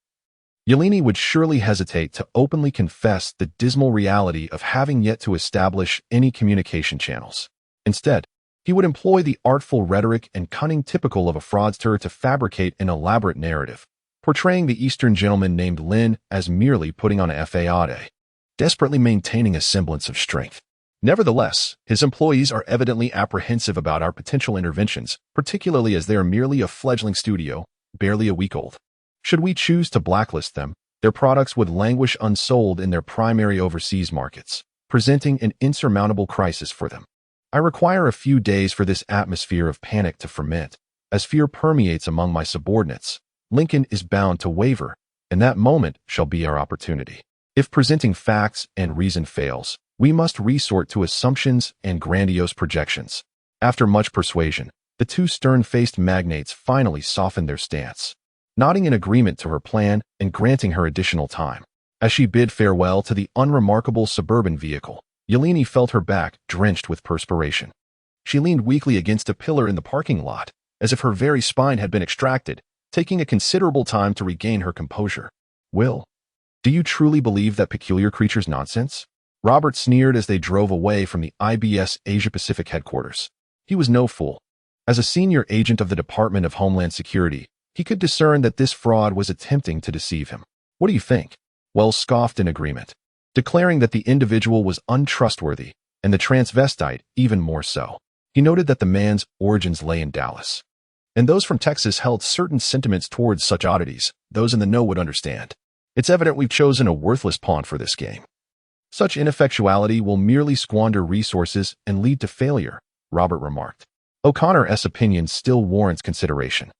Yeleni would surely hesitate to openly confess the dismal reality of having yet to establish any communication channels. Instead, he would employ the artful rhetoric and cunning typical of a fraudster to fabricate an elaborate narrative, portraying the Eastern gentleman named Lin as merely putting on a facade, desperately maintaining a semblance of strength. Nevertheless, his employees are evidently apprehensive about our potential interventions, particularly as they are merely a fledgling studio, barely a week old. Should we choose to blacklist them, their products would languish unsold in their primary overseas markets, presenting an insurmountable crisis for them. I require a few days for this atmosphere of panic to ferment. As fear permeates among my subordinates, Lincoln is bound to waver, and that moment shall be our opportunity. If presenting facts and reason fails, we must resort to assumptions and grandiose projections. After much persuasion, the two stern-faced magnates finally softened their stance, nodding in agreement to her plan and granting her additional time. As she bid farewell to the unremarkable suburban vehicle, Yeleni felt her back drenched with perspiration. She leaned weakly against a pillar in the parking lot, as if her very spine had been extracted, taking a considerable time to regain her composure. "Will, do you truly believe that peculiar creature's nonsense?" Robert sneered as they drove away from the IBS Asia-Pacific headquarters. He was no fool. As a senior agent of the Department of Homeland Security, he could discern that this fraud was attempting to deceive him. "What do you think?" Wells scoffed in agreement, declaring that the individual was untrustworthy, and the transvestite even more so. He noted that the man's origins lay in Dallas, and those from Texas held certain sentiments towards such oddities. Those in the know would understand. "It's evident we've chosen a worthless pawn for this game. Such ineffectuality will merely squander resources and lead to failure," Robert remarked. O'Connor's opinion still warrants consideration,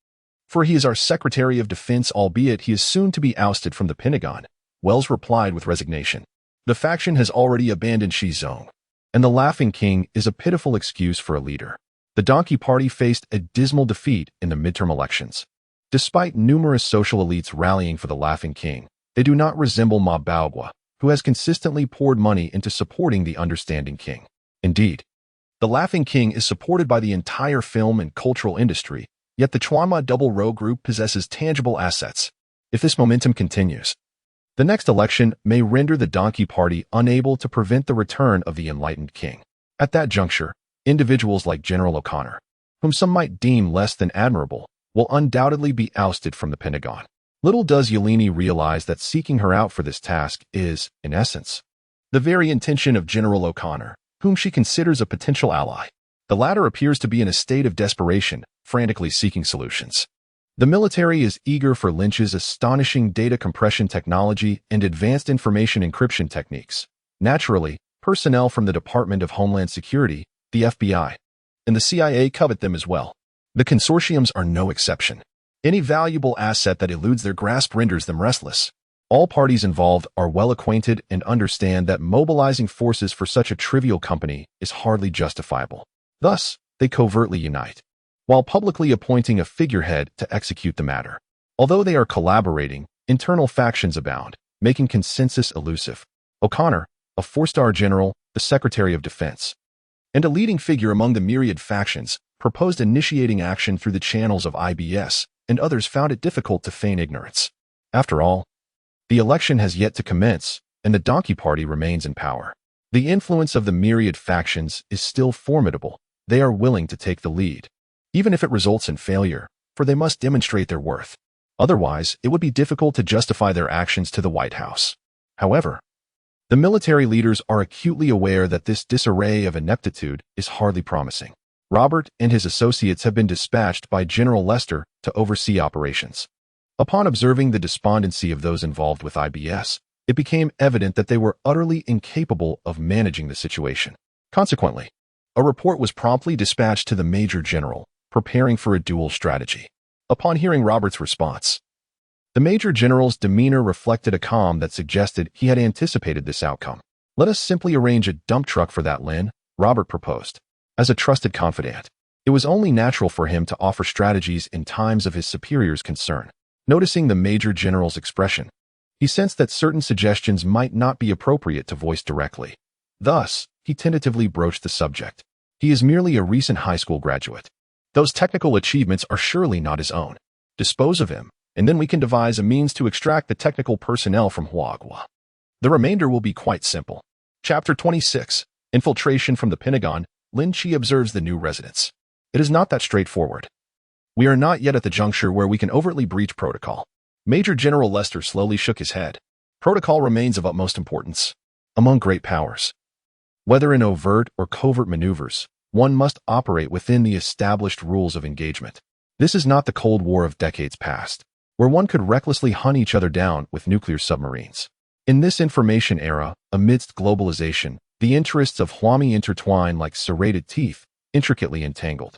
for he is our Secretary of Defense, albeit he is soon to be ousted from the Pentagon, Wells replied with resignation. The faction has already abandoned Shizong, and the Laughing King is a pitiful excuse for a leader. The Donkey Party faced a dismal defeat in the midterm elections. Despite numerous social elites rallying for the Laughing King, they do not resemble Ma Baogwa, who has consistently poured money into supporting the Understanding King. Indeed, the Laughing King is supported by the entire film and cultural industry, yet the Chwanma Double Row Group possesses tangible assets. If this momentum continues, the next election may render the Donkey Party unable to prevent the return of the enlightened king. At that juncture, individuals like General O'Connor, whom some might deem less than admirable, will undoubtedly be ousted from the Pentagon. Little does Yeleni realize that seeking her out for this task is, in essence, the very intention of General O'Connor, whom she considers a potential ally. The latter appears to be in a state of desperation, frantically seeking solutions. The military is eager for Lin Qi's astonishing data compression technology and advanced information encryption techniques. Naturally, personnel from the Department of Homeland Security, the FBI, and the CIA covet them as well. The consortiums are no exception. Any valuable asset that eludes their grasp renders them restless. All parties involved are well acquainted and understand that mobilizing forces for such a trivial company is hardly justifiable. Thus, they covertly unite, while publicly appointing a figurehead to execute the matter. Although they are collaborating, internal factions abound, making consensus elusive. O'Connor, a four-star general, the Secretary of Defense, and a leading figure among the myriad factions, proposed initiating action through the channels of IBS, and others found it difficult to feign ignorance. After all, the election has yet to commence, and the Donkey Party remains in power. The influence of the myriad factions is still formidable. They are willing to take the lead, even if it results in failure, for they must demonstrate their worth. Otherwise, it would be difficult to justify their actions to the White House. However, the military leaders are acutely aware that this disarray of ineptitude is hardly promising. Robert and his associates have been dispatched by General Lester to oversee operations. Upon observing the despondency of those involved with IBS, it became evident that they were utterly incapable of managing the situation. Consequently, a report was promptly dispatched to the Major General, preparing for a dual strategy. Upon hearing Robert's response, the Major General's demeanor reflected a calm that suggested he had anticipated this outcome. "Let us simply arrange a dump truck for that, Lin," Robert proposed. As a trusted confidant, it was only natural for him to offer strategies in times of his superior's concern. Noticing the Major General's expression, he sensed that certain suggestions might not be appropriate to voice directly. Thus, he tentatively broached the subject. He is merely a recent high school graduate. Those technical achievements are surely not his own. Dispose of him, and then we can devise a means to extract the technical personnel from Huagua. The remainder will be quite simple. Chapter 26. Infiltration from the Pentagon. Lin Qi observes the new residents. It is not that straightforward. We are not yet at the juncture where we can overtly breach protocol. Major General Lester slowly shook his head. Protocol remains of utmost importance among great powers. Whether in overt or covert maneuvers, one must operate within the established rules of engagement. This is not the Cold War of decades past, where one could recklessly hunt each other down with nuclear submarines. In this information era, amidst globalization, the interests of Huami intertwine like serrated teeth, intricately entangled.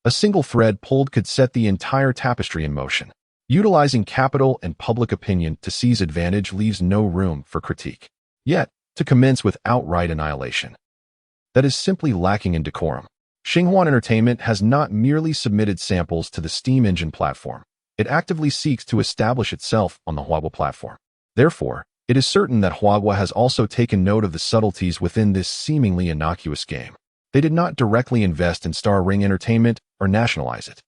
A single thread pulled could set the entire tapestry in motion. Utilizing capital and public opinion to seize advantage leaves no room for critique. Yet, to commence with outright annihilation. That is simply lacking in decorum. Xinhuan Entertainment has not merely submitted samples to the steam engine platform. It actively seeks to establish itself on the Huagua platform. Therefore, it is certain that Huagua has also taken note of the subtleties within this seemingly innocuous game. They did not directly invest in Star Ring Entertainment or nationalize it.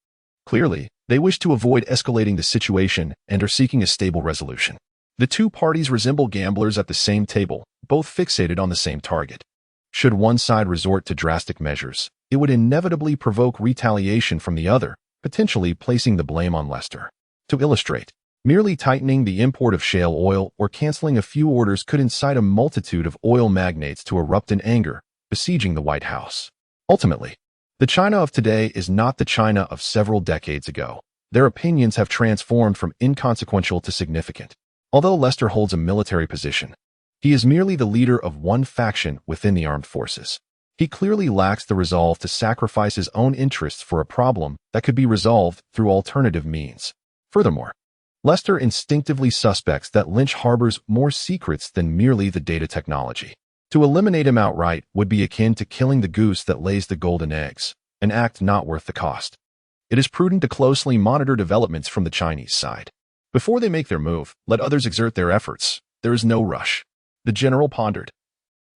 Clearly, they wish to avoid escalating the situation and are seeking a stable resolution. The two parties resemble gamblers at the same table, both fixated on the same target. Should one side resort to drastic measures, it would inevitably provoke retaliation from the other, potentially placing the blame on Lester. To illustrate, merely tightening the import of shale oil or canceling a few orders could incite a multitude of oil magnates to erupt in anger, besieging the White House. Ultimately, the China of today is not the China of several decades ago. Their opinions have transformed from inconsequential to significant. Although Lester holds a military position, he is merely the leader of one faction within the armed forces. He clearly lacks the resolve to sacrifice his own interests for a problem that could be resolved through alternative means. Furthermore, Lester instinctively suspects that Lynch harbors more secrets than merely the data technology. To eliminate him outright would be akin to killing the goose that lays the golden eggs, an act not worth the cost. It is prudent to closely monitor developments from the Chinese side. Before they make their move, let others exert their efforts. There is no rush. The general pondered,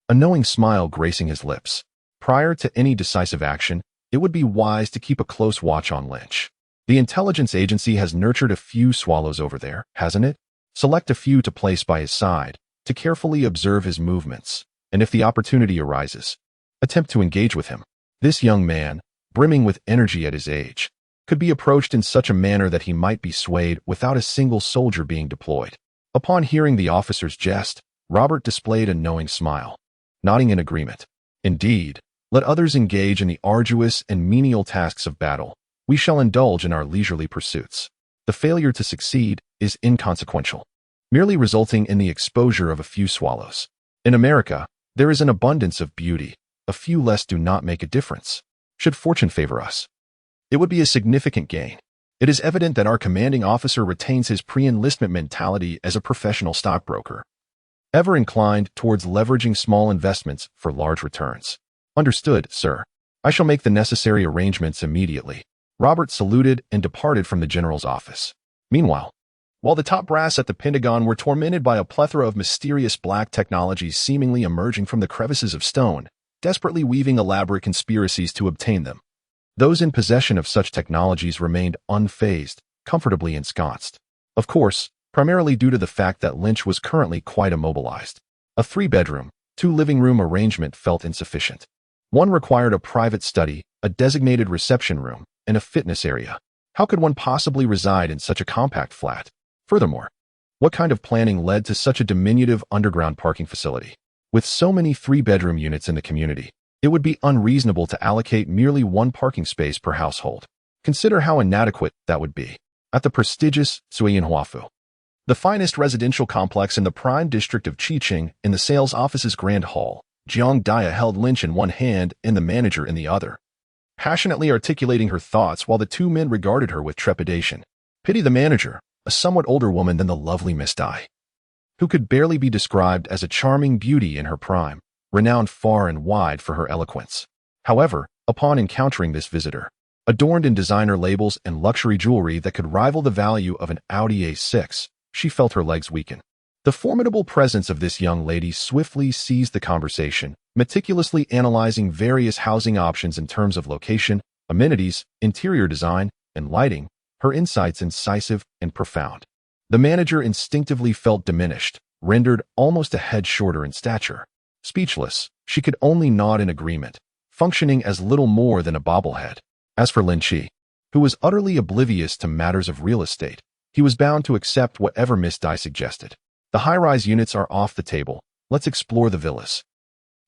a knowing smile gracing his lips. Prior to any decisive action, it would be wise to keep a close watch on Lynch. The intelligence agency has nurtured a few swallows over there, hasn't it? Select a few to place by his side, to carefully observe his movements, and if the opportunity arises, attempt to engage with him. This young man, brimming with energy at his age, could be approached in such a manner that he might be swayed without a single soldier being deployed. Upon hearing the officer's jest, Robert displayed a knowing smile, nodding in agreement. Indeed, let others engage in the arduous and menial tasks of battle. We shall indulge in our leisurely pursuits. The failure to succeed is inconsequential, merely resulting in the exposure of a few swallows. In America, there is an abundance of beauty. A few less do not make a difference. Should fortune favor us, it would be a significant gain. It is evident that our commanding officer retains his pre-enlistment mentality as a professional stockbroker, ever inclined towards leveraging small investments for large returns. Understood, sir. I shall make the necessary arrangements immediately. Robert saluted and departed from the general's office. Meanwhile, while the top brass at the Pentagon were tormented by a plethora of mysterious black technologies seemingly emerging from the crevices of stone, desperately weaving elaborate conspiracies to obtain them, those in possession of such technologies remained unfazed, comfortably ensconced. Of course, primarily due to the fact that Lynch was currently quite immobilized. A 3-bedroom, 2-living-room arrangement felt insufficient. One required a private study, a designated reception room, and a fitness area. How could one possibly reside in such a compact flat? Furthermore, what kind of planning led to such a diminutive underground parking facility? With so many 3-bedroom units in the community, it would be unreasonable to allocate merely one parking space per household. Consider how inadequate that would be. At the prestigious Suiyanhuafu, the finest residential complex in the prime district of Chiqing, in the sales office's grand hall, Jiang Dia held Lynch in one hand and the manager in the other, passionately articulating her thoughts while the two men regarded her with trepidation. Pity the manager, a somewhat older woman than the lovely Miss Dai, who could barely be described as a charming beauty in her prime, renowned far and wide for her eloquence. However, upon encountering this visitor, adorned in designer labels and luxury jewelry that could rival the value of an Audi A6, she felt her legs weaken. The formidable presence of this young lady swiftly seized the conversation, meticulously analyzing various housing options in terms of location, amenities, interior design, and lighting, her insights incisive and profound. The manager instinctively felt diminished, rendered almost a head shorter in stature. Speechless, she could only nod in agreement, functioning as little more than a bobblehead. As for Lin Qi, who was utterly oblivious to matters of real estate, he was bound to accept whatever Miss Dai suggested. The high-rise units are off the table. Let's explore the villas.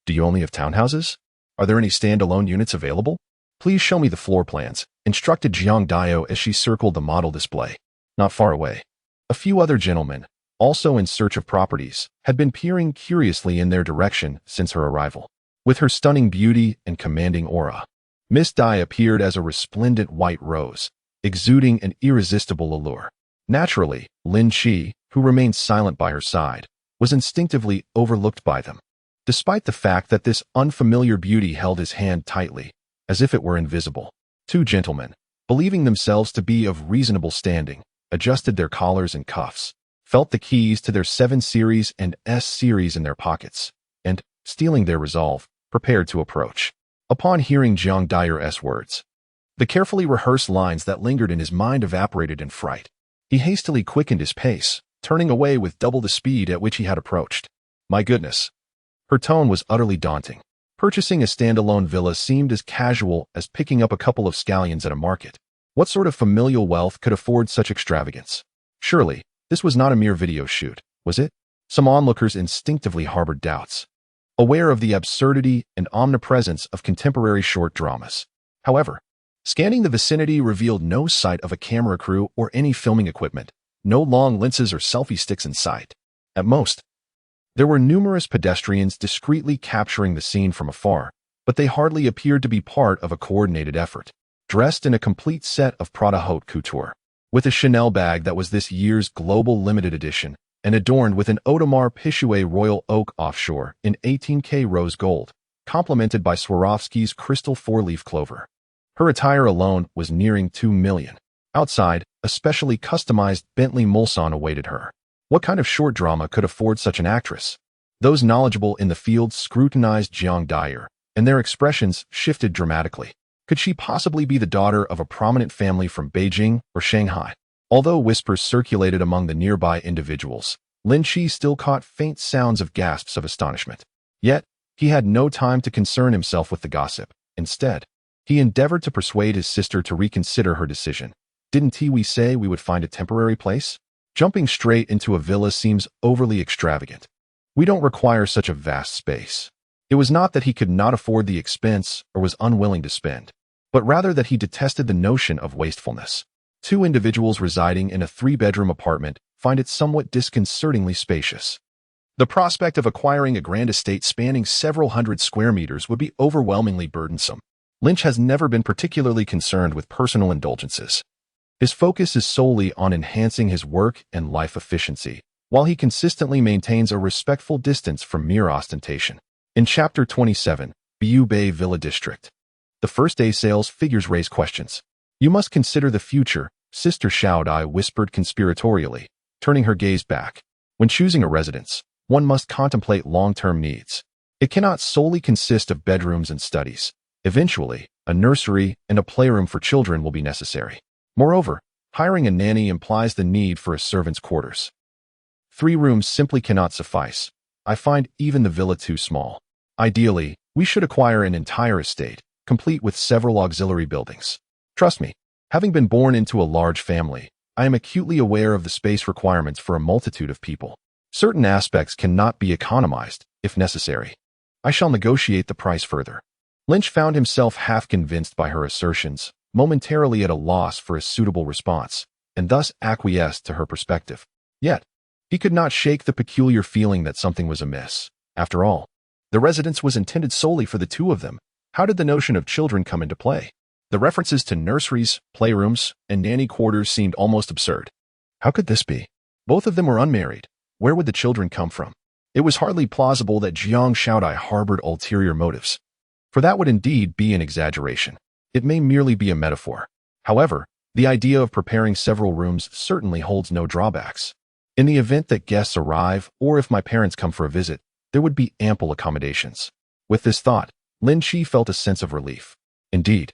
Do you only have townhouses? Are there any standalone units available? Please show me the floor plans, instructed Jiang Dio as she circled the model display. Not far away, a few other gentlemen, also in search of properties, had been peering curiously in their direction since her arrival. With her stunning beauty and commanding aura, Miss Dai appeared as a resplendent white rose, exuding an irresistible allure. Naturally, Lin Qi, who remained silent by her side, was instinctively overlooked by them, despite the fact that this unfamiliar beauty held his hand tightly, as if it were invisible. Two gentlemen, believing themselves to be of reasonable standing, adjusted their collars and cuffs, felt the keys to their 7 Series and S Series in their pockets, and, stealing their resolve, prepared to approach. Upon hearing Jiang Dai's words, the carefully rehearsed lines that lingered in his mind evaporated in fright. He hastily quickened his pace, turning away with double the speed at which he had approached. My goodness. Her tone was utterly daunting. Purchasing a standalone villa seemed as casual as picking up a couple of scallions at a market. What sort of familial wealth could afford such extravagance? Surely, this was not a mere video shoot, was it? Some onlookers instinctively harbored doubts, aware of the absurdity and omnipresence of contemporary short dramas. However, scanning the vicinity revealed no sight of a camera crew or any filming equipment, no long lenses or selfie sticks in sight. At most, there were numerous pedestrians discreetly capturing the scene from afar, but they hardly appeared to be part of a coordinated effort. Dressed in a complete set of Prada haute couture, with a Chanel bag that was this year's global limited edition, and adorned with an Audemars Piguet Royal Oak offshore in 18K rose gold, complemented by Swarovski's crystal 4-leaf clover. Her attire alone was nearing $2 million. Outside, a specially customized Bentley Mulsanne awaited her. What kind of short drama could afford such an actress? Those knowledgeable in the field scrutinized Jiang Dai, and their expressions shifted dramatically. Could she possibly be the daughter of a prominent family from Beijing or Shanghai? Although whispers circulated among the nearby individuals, Lin Qi still caught faint sounds of gasps of astonishment. Yet, he had no time to concern himself with the gossip. Instead, he endeavored to persuade his sister to reconsider her decision. Didn't we say we would find a temporary place? Jumping straight into a villa seems overly extravagant. We don't require such a vast space. It was not that he could not afford the expense or was unwilling to spend, but rather that he detested the notion of wastefulness. 2 individuals residing in a 3-bedroom apartment find it somewhat disconcertingly spacious. The prospect of acquiring a grand estate spanning several hundred square meters would be overwhelmingly burdensome. Lynch has never been particularly concerned with personal indulgences. His focus is solely on enhancing his work and life efficiency, while he consistently maintains a respectful distance from mere ostentation. In Chapter 27, Bu Bei Villa District, the first-day sales figures raise questions. You must consider the future, Sister Xiao Dai whispered conspiratorially, turning her gaze back. When choosing a residence, one must contemplate long-term needs. It cannot solely consist of bedrooms and studies. Eventually, a nursery and a playroom for children will be necessary. Moreover, hiring a nanny implies the need for a servant's quarters. 3 rooms simply cannot suffice. I find even the villa too small. Ideally, we should acquire an entire estate, complete with several auxiliary buildings. Trust me, having been born into a large family, I am acutely aware of the space requirements for a multitude of people. Certain aspects cannot be economized, if necessary. I shall negotiate the price further. Lynch found himself half convinced by her assertions, momentarily at a loss for a suitable response, and thus acquiesced to her perspective. Yet, he could not shake the peculiar feeling that something was amiss. After all, the residence was intended solely for the 2 of them. How did the notion of children come into play? The references to nurseries, playrooms, and nanny quarters seemed almost absurd. How could this be? Both of them were unmarried. Where would the children come from? It was hardly plausible that Jiang Shaodai harbored ulterior motives, for that would indeed be an exaggeration. It may merely be a metaphor. However, the idea of preparing several rooms certainly holds no drawbacks. In the event that guests arrive, or if my parents come for a visit, there would be ample accommodations. With this thought, Lin Qi felt a sense of relief. Indeed,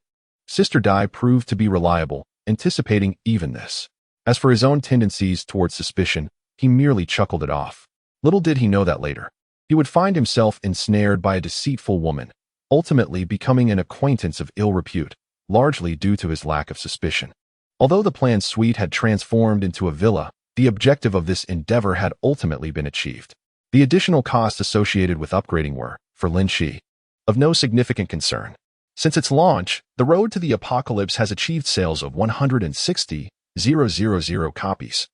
Sister Dai proved to be reliable, anticipating even this. As for his own tendencies towards suspicion, he merely chuckled it off. Little did he know that later, he would find himself ensnared by a deceitful woman, ultimately becoming an acquaintance of ill repute, largely due to his lack of suspicion. Although the planned suite had transformed into a villa, the objective of this endeavor had ultimately been achieved. The additional costs associated with upgrading were, for Lin Qi, of no significant concern. Since its launch, The Road to the Apocalypse has achieved sales of 160,000 copies,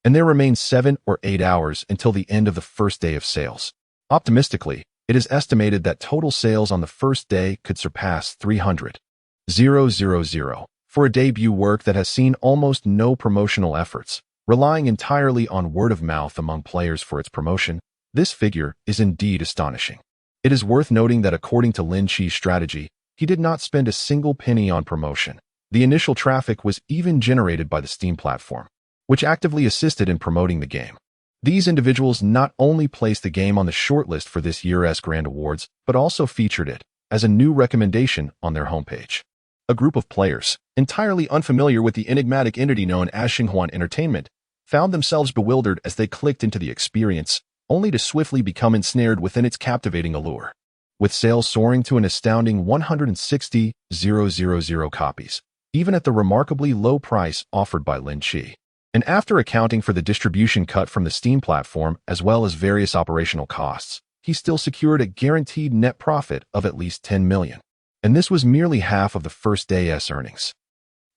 and there remain 7 or 8 hours until the end of the first day of sales. Optimistically, it is estimated that total sales on the first day could surpass 300,000 for a debut work that has seen almost no promotional efforts, relying entirely on word of mouth among players for its promotion. This figure is indeed astonishing. It is worth noting that according to Lin Qi's strategy, he did not spend a single penny on promotion. The initial traffic was even generated by the Steam platform, which actively assisted in promoting the game. These individuals not only placed the game on the shortlist for this year's Grand Awards, but also featured it as a new recommendation on their homepage. A group of players, entirely unfamiliar with the enigmatic entity known as Xinhuan Entertainment, found themselves bewildered as they clicked into the experience, only to swiftly become ensnared within its captivating allure. With sales soaring to an astounding 160,000 copies, even at the remarkably low price offered by Lin Qi. And after accounting for the distribution cut from the Steam platform as well as various operational costs, he still secured a guaranteed net profit of at least 10 million. And this was merely half of the first day's earnings.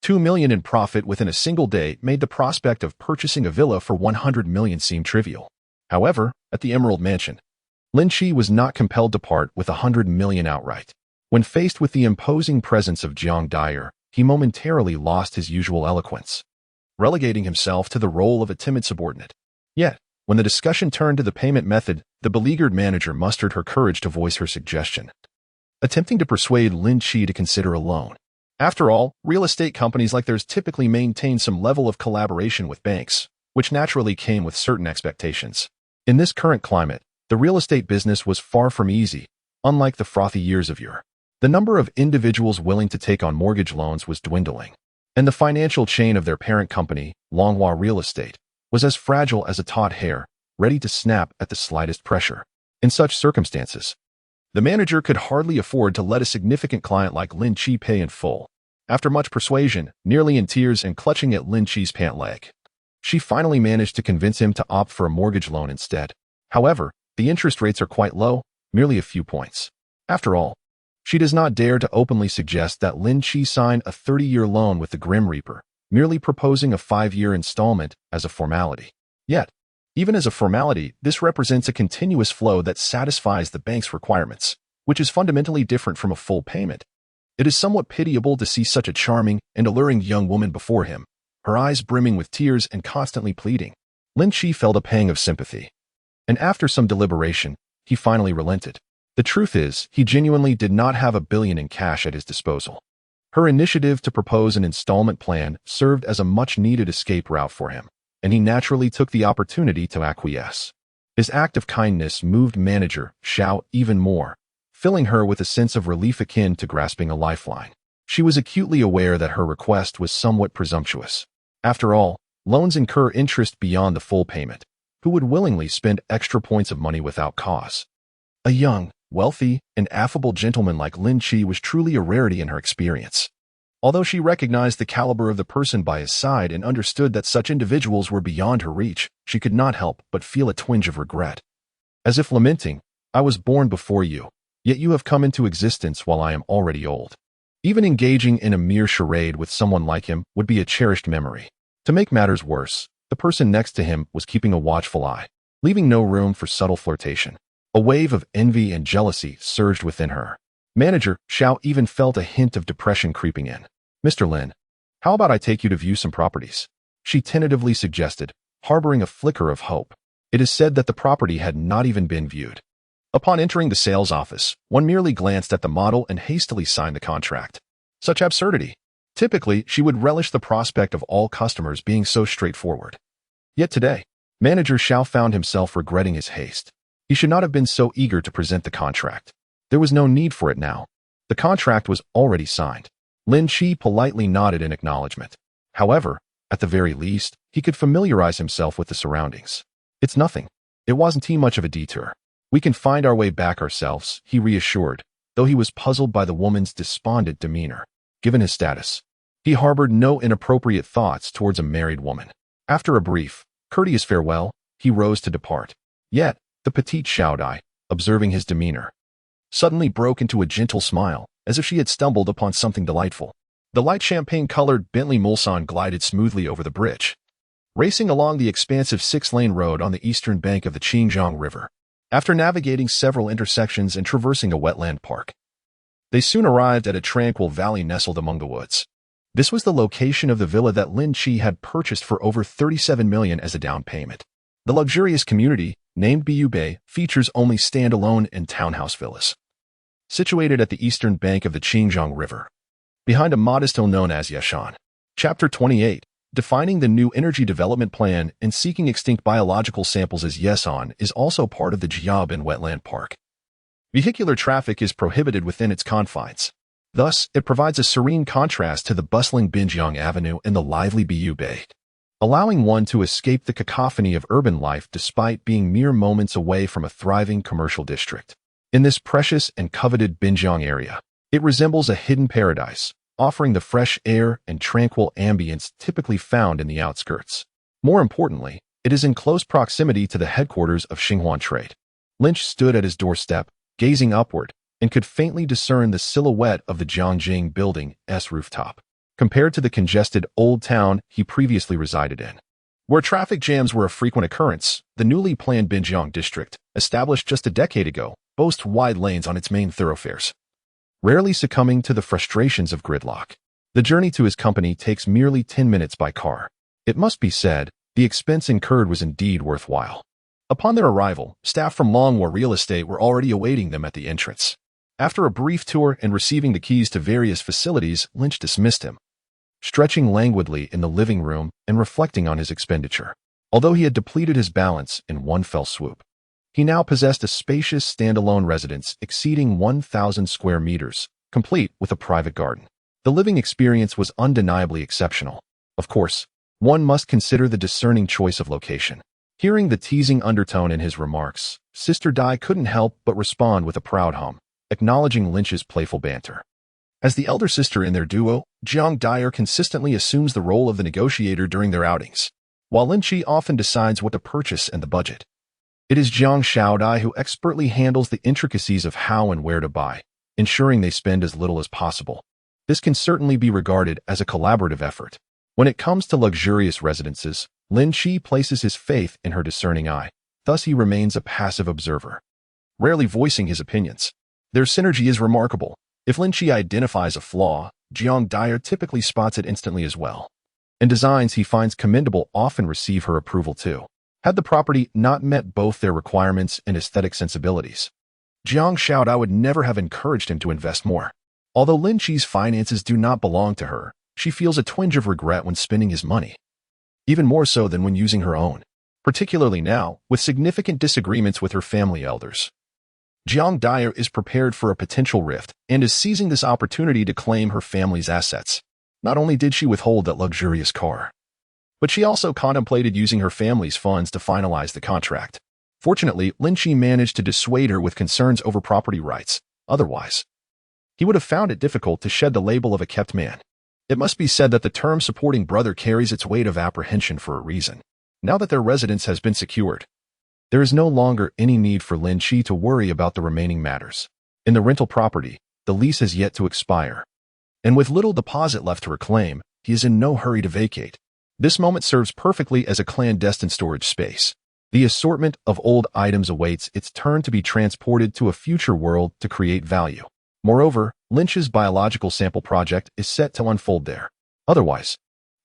2 million in profit within a single day made the prospect of purchasing a villa for 100 million seem trivial. However, at the Emerald Mansion, Lin Qi was not compelled to part with 100 million outright. When faced with the imposing presence of Jiang Dyer, he momentarily lost his usual eloquence, relegating himself to the role of a timid subordinate. Yet, when the discussion turned to the payment method, the beleaguered manager mustered her courage to voice her suggestion, attempting to persuade Lin Qi to consider a loan. After all, real estate companies like theirs typically maintain some level of collaboration with banks, which naturally came with certain expectations. In this current climate, the real estate business was far from easy, unlike the frothy years of yore. The number of individuals willing to take on mortgage loans was dwindling, and the financial chain of their parent company, Longhua Real Estate, was as fragile as a taut hair, ready to snap at the slightest pressure. In such circumstances, the manager could hardly afford to let a significant client like Lin Qi pay in full. After much persuasion, nearly in tears and clutching at Lin Qi's pant leg, she finally managed to convince him to opt for a mortgage loan instead. However, the interest rates are quite low, merely a few points. After all, she does not dare to openly suggest that Lin Qi sign a 30-year loan with the Grim Reaper, merely proposing a 5-year installment as a formality. Yet, even as a formality, this represents a continuous flow that satisfies the bank's requirements, which is fundamentally different from a full payment. It is somewhat pitiable to see such a charming and alluring young woman before him, her eyes brimming with tears and constantly pleading. Lin Qi felt a pang of sympathy, and after some deliberation, he finally relented. The truth is, he genuinely did not have $1 billion in cash at his disposal. Her initiative to propose an installment plan served as a much-needed escape route for him, and he naturally took the opportunity to acquiesce. His act of kindness moved manager Xiao even more, filling her with a sense of relief akin to grasping a lifeline. She was acutely aware that her request was somewhat presumptuous. After all, loans incur interest beyond the full payment. Who would willingly spend extra points of money without cause? A young, wealthy, and affable gentleman like Lin Qi was truly a rarity in her experience. Although she recognized the caliber of the person by his side and understood that such individuals were beyond her reach, she could not help but feel a twinge of regret. As if lamenting, "I was born before you, yet you have come into existence while I am already old." Even engaging in a mere charade with someone like him would be a cherished memory. To make matters worse, the person next to him was keeping a watchful eye, leaving no room for subtle flirtation. A wave of envy and jealousy surged within her. Manager Xiao even felt a hint of depression creeping in. "Mr. Lin, how about I take you to view some properties?" she tentatively suggested, harboring a flicker of hope. It is said that the property had not even been viewed. Upon entering the sales office, one merely glanced at the model and hastily signed the contract. Such absurdity! Typically, she would relish the prospect of all customers being so straightforward. Yet today, Manager Xiao found himself regretting his haste. He should not have been so eager to present the contract. There was no need for it now. The contract was already signed. Lin Qi politely nodded in acknowledgement. However, at the very least, he could familiarize himself with the surroundings. It's nothing. It wasn't too much of a detour. We can find our way back ourselves, he reassured, though he was puzzled by the woman's despondent demeanor. Given his status, he harbored no inappropriate thoughts towards a married woman. After a brief, courteous farewell, he rose to depart. Yet, the petite Xiaodai, observing his demeanor, suddenly broke into a gentle smile, as if she had stumbled upon something delightful. The light champagne-colored Bentley Mulsanne glided smoothly over the bridge, racing along the expansive 6-lane road on the eastern bank of the Qinjiang River. After navigating several intersections and traversing a wetland park, they soon arrived at a tranquil valley nestled among the woods. This was the location of the villa that Lin Qi had purchased for over 37 million as a down payment. The luxurious community, named Bu Bay, features only standalone and townhouse villas, situated at the eastern bank of the Qinjiang River, behind a modest hill known as Yashan. Chapter 28, Defining the New Energy Development Plan and Seeking Extinct Biological Samples as Yashan is also part of the Jiabin Wetland Park. Vehicular traffic is prohibited within its confines. Thus, it provides a serene contrast to the bustling Binjiang Avenue and the lively Bu Bay, allowing one to escape the cacophony of urban life despite being mere moments away from a thriving commercial district. In this precious and coveted Binjiang area, it resembles a hidden paradise, offering the fresh air and tranquil ambience typically found in the outskirts. More importantly, it is in close proximity to the headquarters of Xinhuan Trade. Lynch stood at his doorstep, gazing upward, and could faintly discern the silhouette of the Jiangjing Building's rooftop, compared to the congested old town he previously resided in, where traffic jams were a frequent occurrence. The newly planned Binjiang district, established just a decade ago, boasts wide lanes on its main thoroughfares, rarely succumbing to the frustrations of gridlock. The journey to his company takes merely 10 minutes by car. It must be said, the expense incurred was indeed worthwhile. Upon their arrival, staff from Longhua Real Estate were already awaiting them at the entrance. After a brief tour and receiving the keys to various facilities, Lynch dismissed him, stretching languidly in the living room and reflecting on his expenditure. Although he had depleted his balance in one fell swoop, he now possessed a spacious standalone residence exceeding 1,000 square meters, complete with a private garden. The living experience was undeniably exceptional. Of course, one must consider the discerning choice of location. Hearing the teasing undertone in his remarks, Sister Dai couldn't help but respond with a proud hum, acknowledging Lynch's playful banter. As the elder sister in their duo, Jiang Dyer consistently assumes the role of the negotiator during their outings, while Lin Qi often decides what to purchase and the budget. It is Jiang Xiaodai who expertly handles the intricacies of how and where to buy, ensuring they spend as little as possible. This can certainly be regarded as a collaborative effort. When it comes to luxurious residences, Lin Qi places his faith in her discerning eye, thus he remains a passive observer, rarely voicing his opinions. Their synergy is remarkable. If Lin Qi identifies a flaw, Jiang Dyer typically spots it instantly as well. And designs he finds commendable often receive her approval too. Had the property not met both their requirements and aesthetic sensibilities, Jiang Xiaodai would never have encouraged him to invest more. Although Lin Qi's finances do not belong to her, she feels a twinge of regret when spending his money, even more so than when using her own, particularly now, with significant disagreements with her family elders. Jiang Dyer is prepared for a potential rift and is seizing this opportunity to claim her family's assets. Not only did she withhold that luxurious car, but she also contemplated using her family's funds to finalize the contract. Fortunately, Lin Qi managed to dissuade her with concerns over property rights. Otherwise, he would have found it difficult to shed the label of a kept man. It must be said that the term supporting brother carries its weight of apprehension for a reason. Now that their residence has been secured, there is no longer any need for Lin Qi to worry about the remaining matters. In the rental property, the lease has yet to expire, and with little deposit left to reclaim, he is in no hurry to vacate. This moment serves perfectly as a clandestine storage space. The assortment of old items awaits its turn to be transported to a future world to create value. Moreover, Lynch's biological sample project is set to unfold there. Otherwise,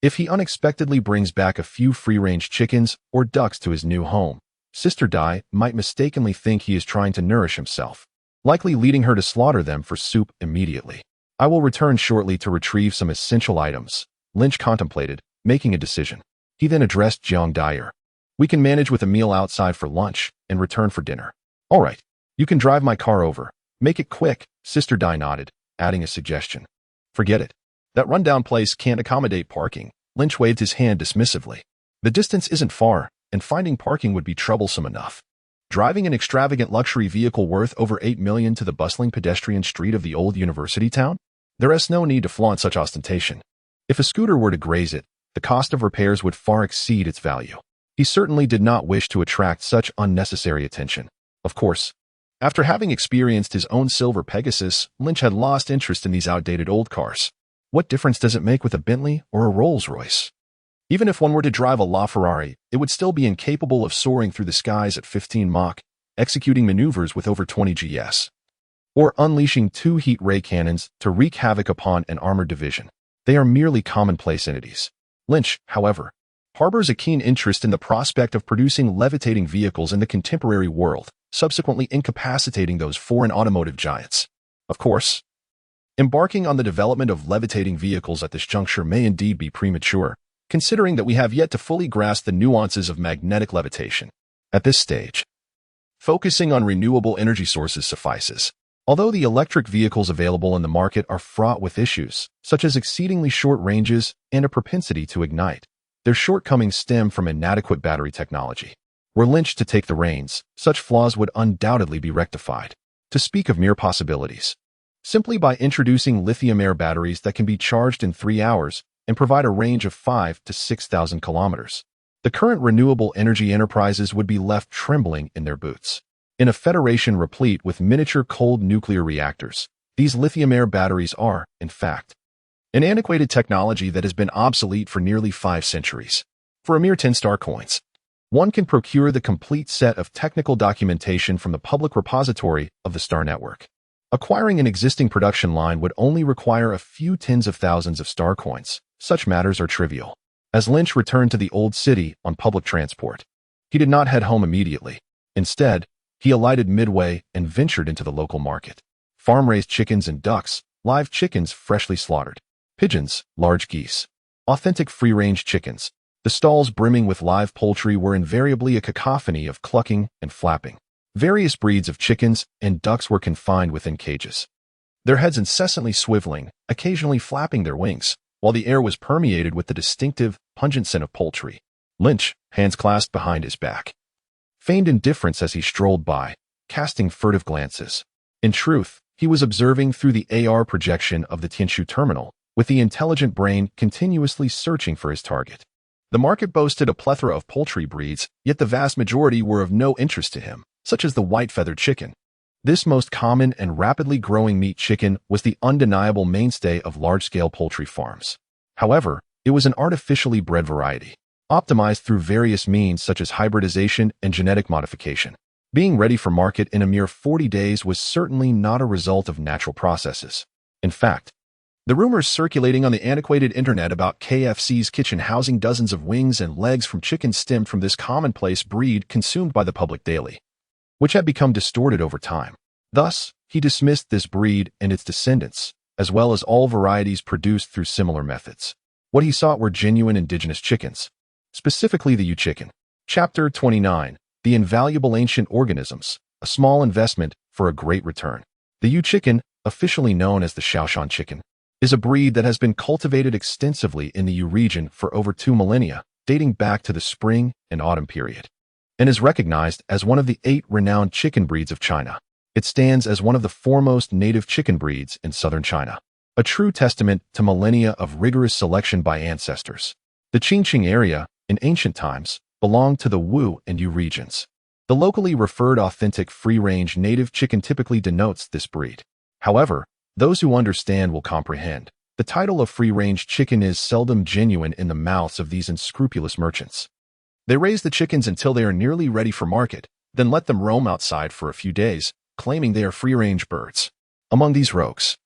if he unexpectedly brings back a few free-range chickens or ducks to his new home, Sister Dai might mistakenly think he is trying to nourish himself, likely leading her to slaughter them for soup immediately. I will return shortly to retrieve some essential items, Lynch contemplated, making a decision. He then addressed Jiang Dyer. We can manage with a meal outside for lunch and return for dinner. All right, you can drive my car over. Make it quick, Sister Dai nodded, adding a suggestion. Forget it. That rundown place can't accommodate parking. Lynch waved his hand dismissively. The distance isn't far, and finding parking would be troublesome enough. Driving an extravagant luxury vehicle worth over $8 million to the bustling pedestrian street of the old university town? There is no need to flaunt such ostentation. If a scooter were to graze it, the cost of repairs would far exceed its value. He certainly did not wish to attract such unnecessary attention. Of course, after having experienced his own silver Pegasus, Lynch had lost interest in these outdated old cars. What difference does it make with a Bentley or a Rolls-Royce? Even if one were to drive a LaFerrari, it would still be incapable of soaring through the skies at 15 Mach, executing maneuvers with over 20 GS, or unleashing 2 heat ray cannons to wreak havoc upon an armored division. They are merely commonplace entities. Lynch, however, harbors a keen interest in the prospect of producing levitating vehicles in the contemporary world, subsequently incapacitating those foreign automotive giants. Of course, embarking on the development of levitating vehicles at this juncture may indeed be premature, considering that we have yet to fully grasp the nuances of magnetic levitation. At this stage, focusing on renewable energy sources suffices. Although the electric vehicles available in the market are fraught with issues, such as exceedingly short ranges and a propensity to ignite, their shortcomings stem from inadequate battery technology. Were Lynch to take the reins, such flaws would undoubtedly be rectified. To speak of mere possibilities, simply by introducing lithium-air batteries that can be charged in 3 hours and provide a range of 5,000 to 6,000 kilometers, the current renewable energy enterprises would be left trembling in their boots. In a federation replete with miniature cold nuclear reactors, these lithium-air batteries are, in fact, an antiquated technology that has been obsolete for nearly 5 centuries. For a mere 10 star coins, one can procure the complete set of technical documentation from the public repository of the Star Network. Acquiring an existing production line would only require a few tens of thousands of star coins. Such matters are trivial. As Lynch returned to the old city on public transport, he did not head home immediately. Instead, he alighted midway and ventured into the local market. Farm-raised chickens and ducks, live chickens freshly slaughtered, pigeons, large geese, authentic free-range chickens. The stalls brimming with live poultry were invariably a cacophony of clucking and flapping. Various breeds of chickens and ducks were confined within cages, their heads incessantly swiveling, occasionally flapping their wings, while the air was permeated with the distinctive, pungent scent of poultry. Lynch, hands clasped behind his back, feigned indifference as he strolled by, casting furtive glances. In truth, he was observing through the AR projection of the Tianshu terminal, with the intelligent brain continuously searching for his target. The market boasted a plethora of poultry breeds, yet the vast majority were of no interest to him, such as the white-feathered chicken. This most common and rapidly growing meat chicken was the undeniable mainstay of large-scale poultry farms. However, it was an artificially bred variety, optimized through various means such as hybridization and genetic modification. Being ready for market in a mere 40 days was certainly not a result of natural processes. In fact, the rumors circulating on the antiquated internet about KFC's kitchen housing dozens of wings and legs from chickens stemmed from this commonplace breed consumed by the public daily, which had become distorted over time. Thus, he dismissed this breed and its descendants, as well as all varieties produced through similar methods. What he sought were genuine indigenous chickens, specifically the U-chicken. Chapter 29. The Invaluable Ancient Organisms, a Small Investment for a Great Return. The U-chicken, officially known as the Shaoshan chicken, is a breed that has been cultivated extensively in the U region for over 2 millennia, dating back to the spring and autumn period, and is recognized as one of the 8 renowned chicken breeds of China. It stands as one of the foremost native chicken breeds in southern China, a true testament to millennia of rigorous selection by ancestors. The Qingqing area, in ancient times, belonged to the Wu and Yu regions. The locally referred authentic free-range native chicken typically denotes this breed. However, those who understand will comprehend. The title of free-range chicken is seldom genuine in the mouths of these unscrupulous merchants. They raise the chickens until they are nearly ready for market, then let them roam outside for a few days, claiming they are free-range birds. Among these rogues,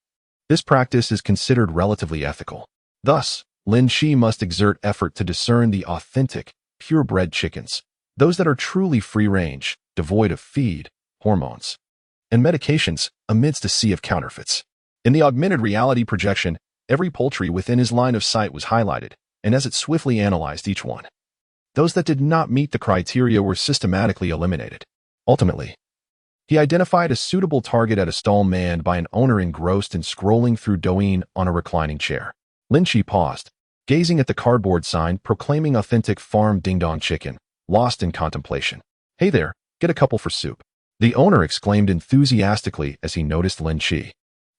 this practice is considered relatively ethical. Thus, Lin Qi must exert effort to discern the authentic, purebred chickens, those that are truly free-range, devoid of feed, hormones, and medications, amidst a sea of counterfeits. In the augmented reality projection, every poultry within his line of sight was highlighted, and as it swiftly analyzed each one, those that did not meet the criteria were systematically eliminated. Ultimately, he identified a suitable target at a stall manned by an owner engrossed in scrolling through Douyin on a reclining chair. Lin Qi paused, gazing at the cardboard sign proclaiming authentic farm ding-dong chicken, lost in contemplation. "Hey there, get a couple for soup," the owner exclaimed enthusiastically as he noticed Lin Qi,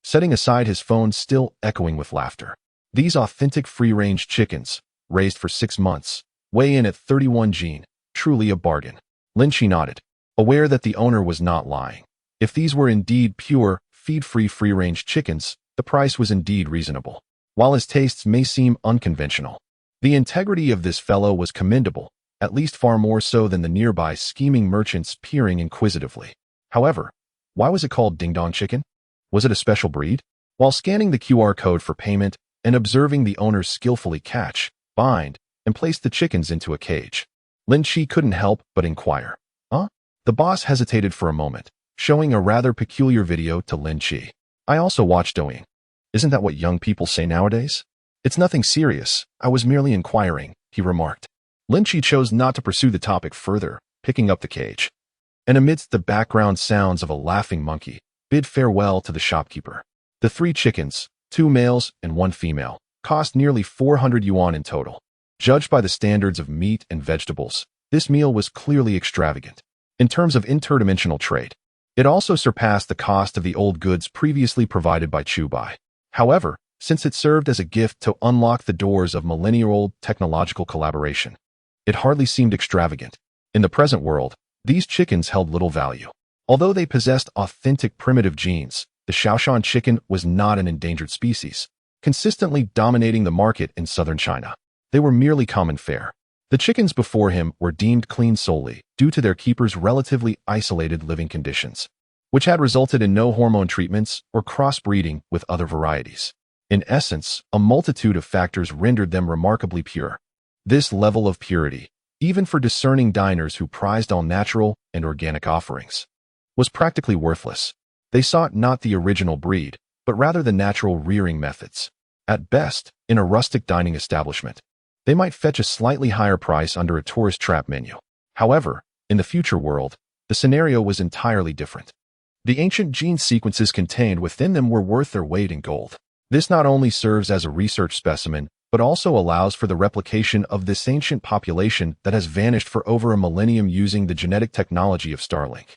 setting aside his phone still echoing with laughter. These authentic free-range chickens, raised for 6 months, weigh in at 31 gene, truly a bargain. Lin Qi nodded, aware that the owner was not lying. If these were indeed pure, feed-free free-range chickens, the price was indeed reasonable. While his tastes may seem unconventional, the integrity of this fellow was commendable, at least far more so than the nearby scheming merchants peering inquisitively. However, why was it called ding-dong chicken? Was it a special breed? While scanning the QR code for payment and observing the owners skillfully catch, bind, and place the chickens into a cage, Lin Qi couldn't help but inquire. "Huh?" The boss hesitated for a moment, showing a rather peculiar video to Lin Qi. "I also watch Douyin. Isn't that what young people say nowadays?" "It's nothing serious. I was merely inquiring," he remarked. Lin Qi chose not to pursue the topic further, picking up the cage, and amidst the background sounds of a laughing monkey, bid farewell to the shopkeeper. The 3 chickens, 2 males and 1 female, cost nearly 400 yuan in total. Judged by the standards of meat and vegetables, this meal was clearly extravagant. In terms of interdimensional trade, it also surpassed the cost of the old goods previously provided by Chubai. However, since it served as a gift to unlock the doors of millennia-old technological collaboration, it hardly seemed extravagant. In the present world, these chickens held little value. Although they possessed authentic primitive genes, the Shaoshan chicken was not an endangered species, consistently dominating the market in southern China. They were merely common fare. The chickens before him were deemed clean solely due to their keepers' relatively isolated living conditions, which had resulted in no hormone treatments or crossbreeding with other varieties. In essence, a multitude of factors rendered them remarkably pure. This level of purity, even for discerning diners who prized all natural and organic offerings, was practically worthless. They sought not the original breed, but rather the natural rearing methods. At best, in a rustic dining establishment, they might fetch a slightly higher price under a tourist trap menu. However, in the future world, the scenario was entirely different. The ancient gene sequences contained within them were worth their weight in gold. This not only serves as a research specimen, but also allows for the replication of this ancient population that has vanished for over a millennium using the genetic technology of Starlink.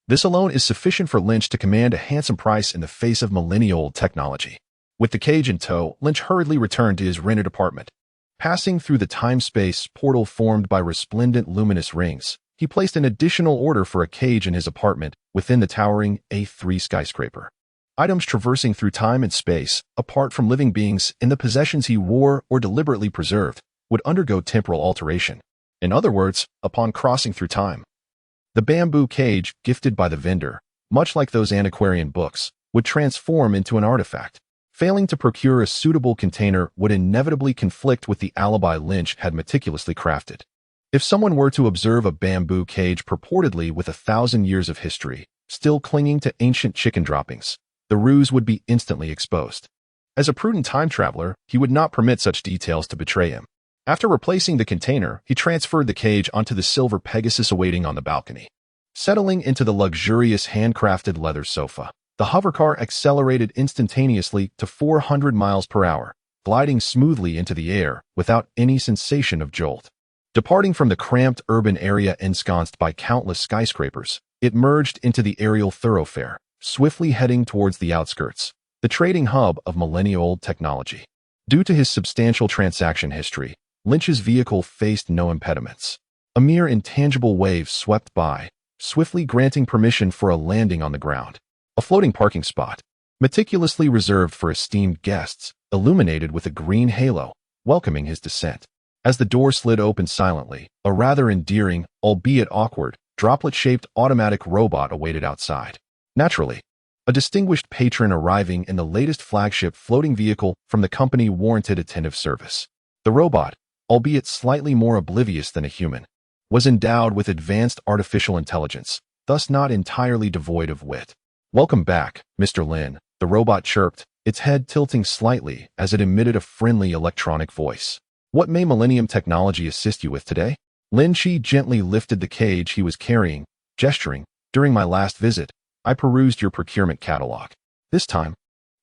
This alone is sufficient for Lynch to command a handsome price in the face of millennia-old technology. With the cage in tow, Lynch hurriedly returned to his rented apartment. Passing through the time-space portal formed by resplendent luminous rings, he placed an additional order for a cage in his apartment within the towering A3 skyscraper. Items traversing through time and space, apart from living beings in the possessions he wore or deliberately preserved, would undergo temporal alteration. In other words, upon crossing through time. The bamboo cage, gifted by the vendor, much like those antiquarian books, would transform into an artifact. Failing to procure a suitable container would inevitably conflict with the alibi Lynch had meticulously crafted. If someone were to observe a bamboo cage purportedly with 1,000 years of history, still clinging to ancient chicken droppings, the ruse would be instantly exposed. As a prudent time traveler, he would not permit such details to betray him. After replacing the container, he transferred the cage onto the silver Pegasus awaiting on the balcony. Settling into the luxurious handcrafted leather sofa, the hovercar accelerated instantaneously to 400 miles per hour, gliding smoothly into the air without any sensation of jolt. Departing from the cramped urban area ensconced by countless skyscrapers, it merged into the aerial thoroughfare, swiftly heading towards the outskirts, the trading hub of millennia-old technology. Due to his substantial transaction history, Lynch's vehicle faced no impediments. A mere intangible wave swept by, swiftly granting permission for a landing on the ground. A floating parking spot, meticulously reserved for esteemed guests, illuminated with a green halo, welcoming his descent. As the door slid open silently, a rather endearing, albeit awkward, droplet-shaped automatic robot awaited outside. Naturally, a distinguished patron arriving in the latest flagship floating vehicle from the company warranted attentive service. The robot, albeit slightly more oblivious than a human, was endowed with advanced artificial intelligence, thus not entirely devoid of wit. "Welcome back, Mr. Lin," the robot chirped, its head tilting slightly as it emitted a friendly electronic voice. "What may Millennium Technology assist you with today?" Lin Qi gently lifted the cage he was carrying, gesturing, "During my last visit, I perused your procurement catalog. This time,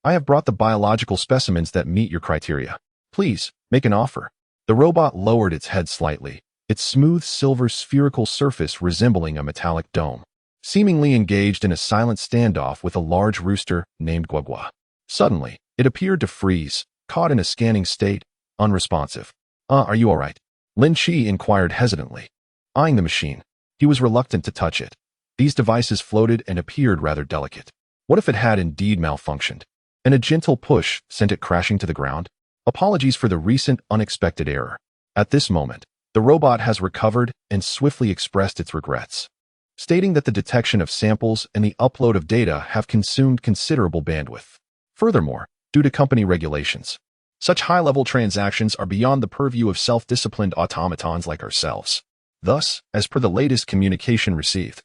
I have brought the biological specimens that meet your criteria. Please, Make an offer. The robot lowered its head slightly, its smooth silver spherical surface resembling a metallic dome, seemingly engaged in a silent standoff with a large rooster named Guagua. Suddenly, it appeared to freeze, caught in a scanning state, unresponsive. Are you all right? Lin Qi inquired hesitantly. Eyeing the machine, he was reluctant to touch it. These devices floated and appeared rather delicate. What if it had indeed malfunctioned, and a gentle push sent it crashing to the ground? Apologies for the recent unexpected error. At this moment, the robot has recovered and swiftly expressed its regrets, stating that the detection of samples and the upload of data have consumed considerable bandwidth. Furthermore, due to company regulations, such high-level transactions are beyond the purview of self-disciplined automatons like ourselves. Thus, as per the latest communication received,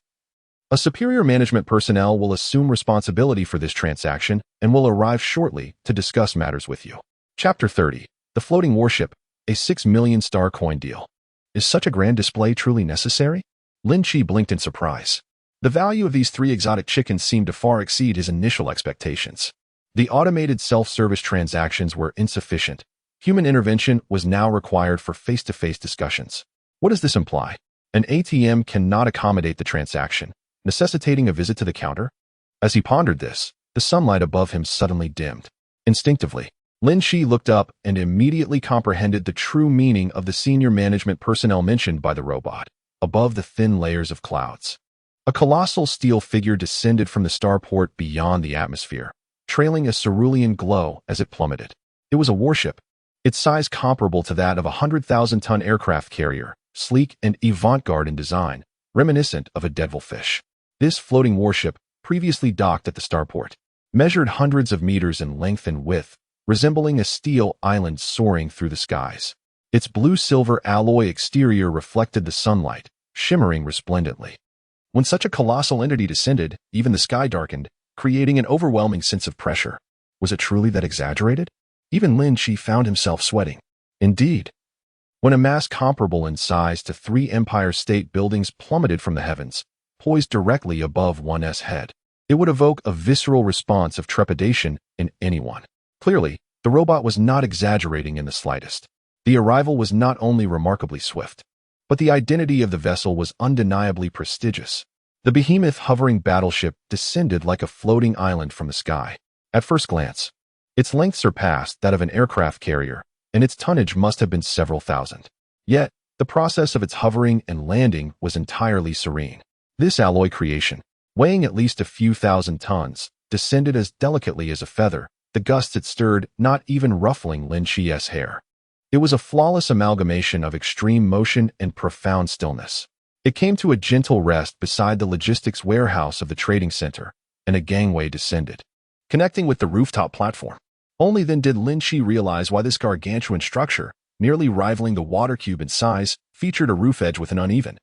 a superior management personnel will assume responsibility for this transaction and will arrive shortly to discuss matters with you. Chapter 30. The Floating Warship, a 6 million star coin deal. Is such a grand display truly necessary? Lin Qi blinked in surprise. The value of these 3 exotic chickens seemed to far exceed his initial expectations. The automated self-service transactions were insufficient. Human intervention was now required for face-to-face discussions. What does this imply? An ATM cannot accommodate the transaction, necessitating a visit to the counter? As he pondered this, the sunlight above him suddenly dimmed. Instinctively, Lin Qi looked up and immediately comprehended the true meaning of the senior management personnel mentioned by the robot. Above the thin layers of clouds, a colossal steel figure descended from the starport beyond the atmosphere, trailing a cerulean glow as it plummeted. It was a warship, its size comparable to that of a 100,000-ton aircraft carrier, sleek and avant-garde in design, reminiscent of a devilfish. This floating warship, previously docked at the starport, measured hundreds of meters in length and width, resembling a steel island soaring through the skies. Its blue-silver alloy exterior reflected the sunlight, shimmering resplendently. When such a colossal entity descended, even the sky darkened, creating an overwhelming sense of pressure. Was it truly that exaggerated? Even Lin Qi found himself sweating. Indeed, when a mass comparable in size to 3 Empire State Buildings plummeted from the heavens, poised directly above one's head, it would evoke a visceral response of trepidation in anyone. Clearly, the robot was not exaggerating in the slightest. The arrival was not only remarkably swift, but the identity of the vessel was undeniably prestigious. The behemoth hovering battleship descended like a floating island from the sky. At first glance, its length surpassed that of an aircraft carrier, and its tonnage must have been several thousand. Yet, the process of its hovering and landing was entirely serene. This alloy creation, weighing at least a few thousand tons, descended as delicately as a feather, the gusts it stirred not even ruffling Lin Qi's hair. It was a flawless amalgamation of extreme motion and profound stillness. It came to a gentle rest beside the logistics warehouse of the trading center, and a gangway descended, connecting with the rooftop platform. Only then did Lin Qi realize why this gargantuan structure, nearly rivaling the water cube in size, featured a roof edge with an uneven,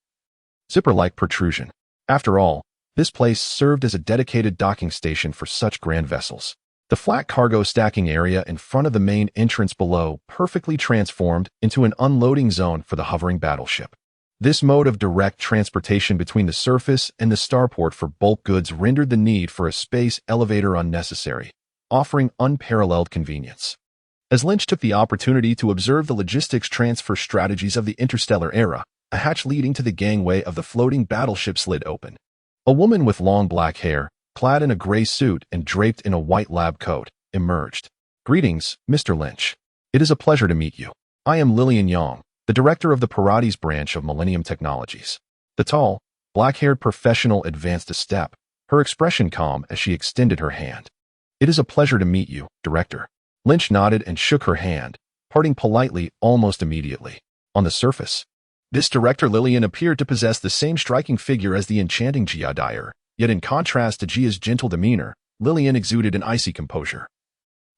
zipper-like protrusion. After all, this place served as a dedicated docking station for such grand vessels. The flat cargo stacking area in front of the main entrance below perfectly transformed into an unloading zone for the hovering battleship. This mode of direct transportation between the surface and the starport for bulk goods rendered the need for a space elevator unnecessary, offering unparalleled convenience. As Lynch took the opportunity to observe the logistics transfer strategies of the Interstellar era, a hatch leading to the gangway of the floating battleship slid open. A woman with long black hair, clad in a gray suit and draped in a white lab coat, emerged. "Greetings, Mr. Lynch. It is a pleasure to meet you. I am Lilian Yang, the director of the Parades branch of Millennium Technologies." The tall, black-haired professional advanced a step, her expression calm as she extended her hand. "It is a pleasure to meet you, Director." Lynch nodded and shook her hand, parting politely almost immediately. On the surface, this Director Lilian appeared to possess the same striking figure as the enchanting Jia Dyer, yet in contrast to Jia's gentle demeanor, Lilian exuded an icy composure,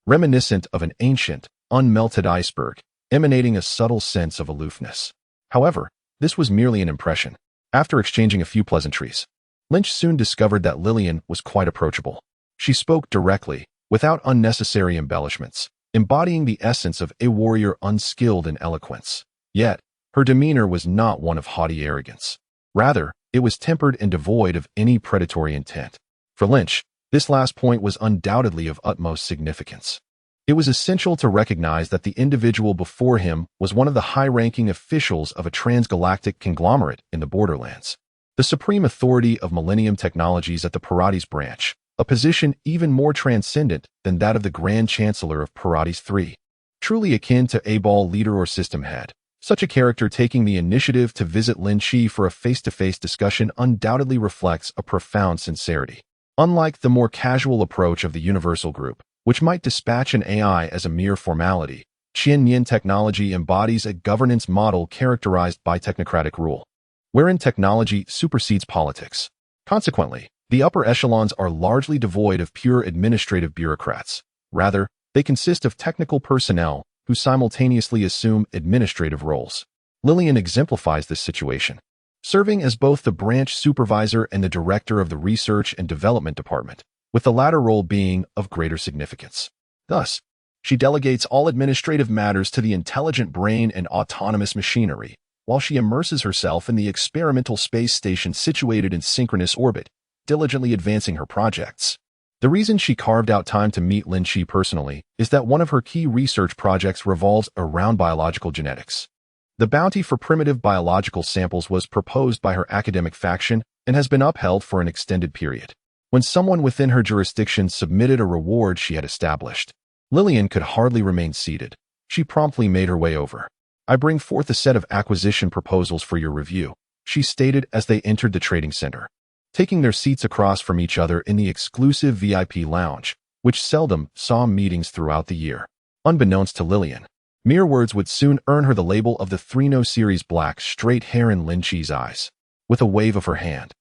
reminiscent of an ancient, unmelted iceberg, emanating a subtle sense of aloofness. However, this was merely an impression. After exchanging a few pleasantries, Lynch soon discovered that Lilian was quite approachable. She spoke directly, without unnecessary embellishments, embodying the essence of a warrior unskilled in eloquence. Yet, her demeanor was not one of haughty arrogance. Rather, it was tempered and devoid of any predatory intent. For Lynch, this last point was undoubtedly of utmost significance. It was essential to recognize that the individual before him was one of the high-ranking officials of a transgalactic conglomerate in the Borderlands, the supreme authority of Millennium Technologies at the Parades branch, a position even more transcendent than that of the Grand Chancellor of Parades 3. Truly akin to a ball leader or system head, such a character taking the initiative to visit Lin Qi for a face-to-face discussion undoubtedly reflects a profound sincerity. Unlike the more casual approach of the Universal Group, which might dispatch an AI as a mere formality, Qiannian technology embodies a governance model characterized by technocratic rule, wherein technology supersedes politics. Consequently, the upper echelons are largely devoid of pure administrative bureaucrats. Rather, they consist of technical personnel who simultaneously assume administrative roles. Lillian exemplifies this situation, serving as both the branch supervisor and the director of the Research and Development Department, with the latter role being of greater significance. Thus, she delegates all administrative matters to the intelligent brain and autonomous machinery, while she immerses herself in the experimental space station situated in synchronous orbit, diligently advancing her projects. The reason she carved out time to meet Lin Qi personally is that one of her key research projects revolves around biological genetics. The bounty for primitive biological samples was proposed by her academic faction and has been upheld for an extended period. When someone within her jurisdiction submitted a reward she had established, Lillian could hardly remain seated. She promptly made her way over. "I bring forth a set of acquisition proposals for your review," she stated as they entered the trading center, taking their seats across from each other in the exclusive VIP lounge, which seldom saw meetings throughout the year. Unbeknownst to Lillian, mere words would soon earn her the label of the 3-No Series black straight hair in Lin Qi's eyes. With a wave of her hand,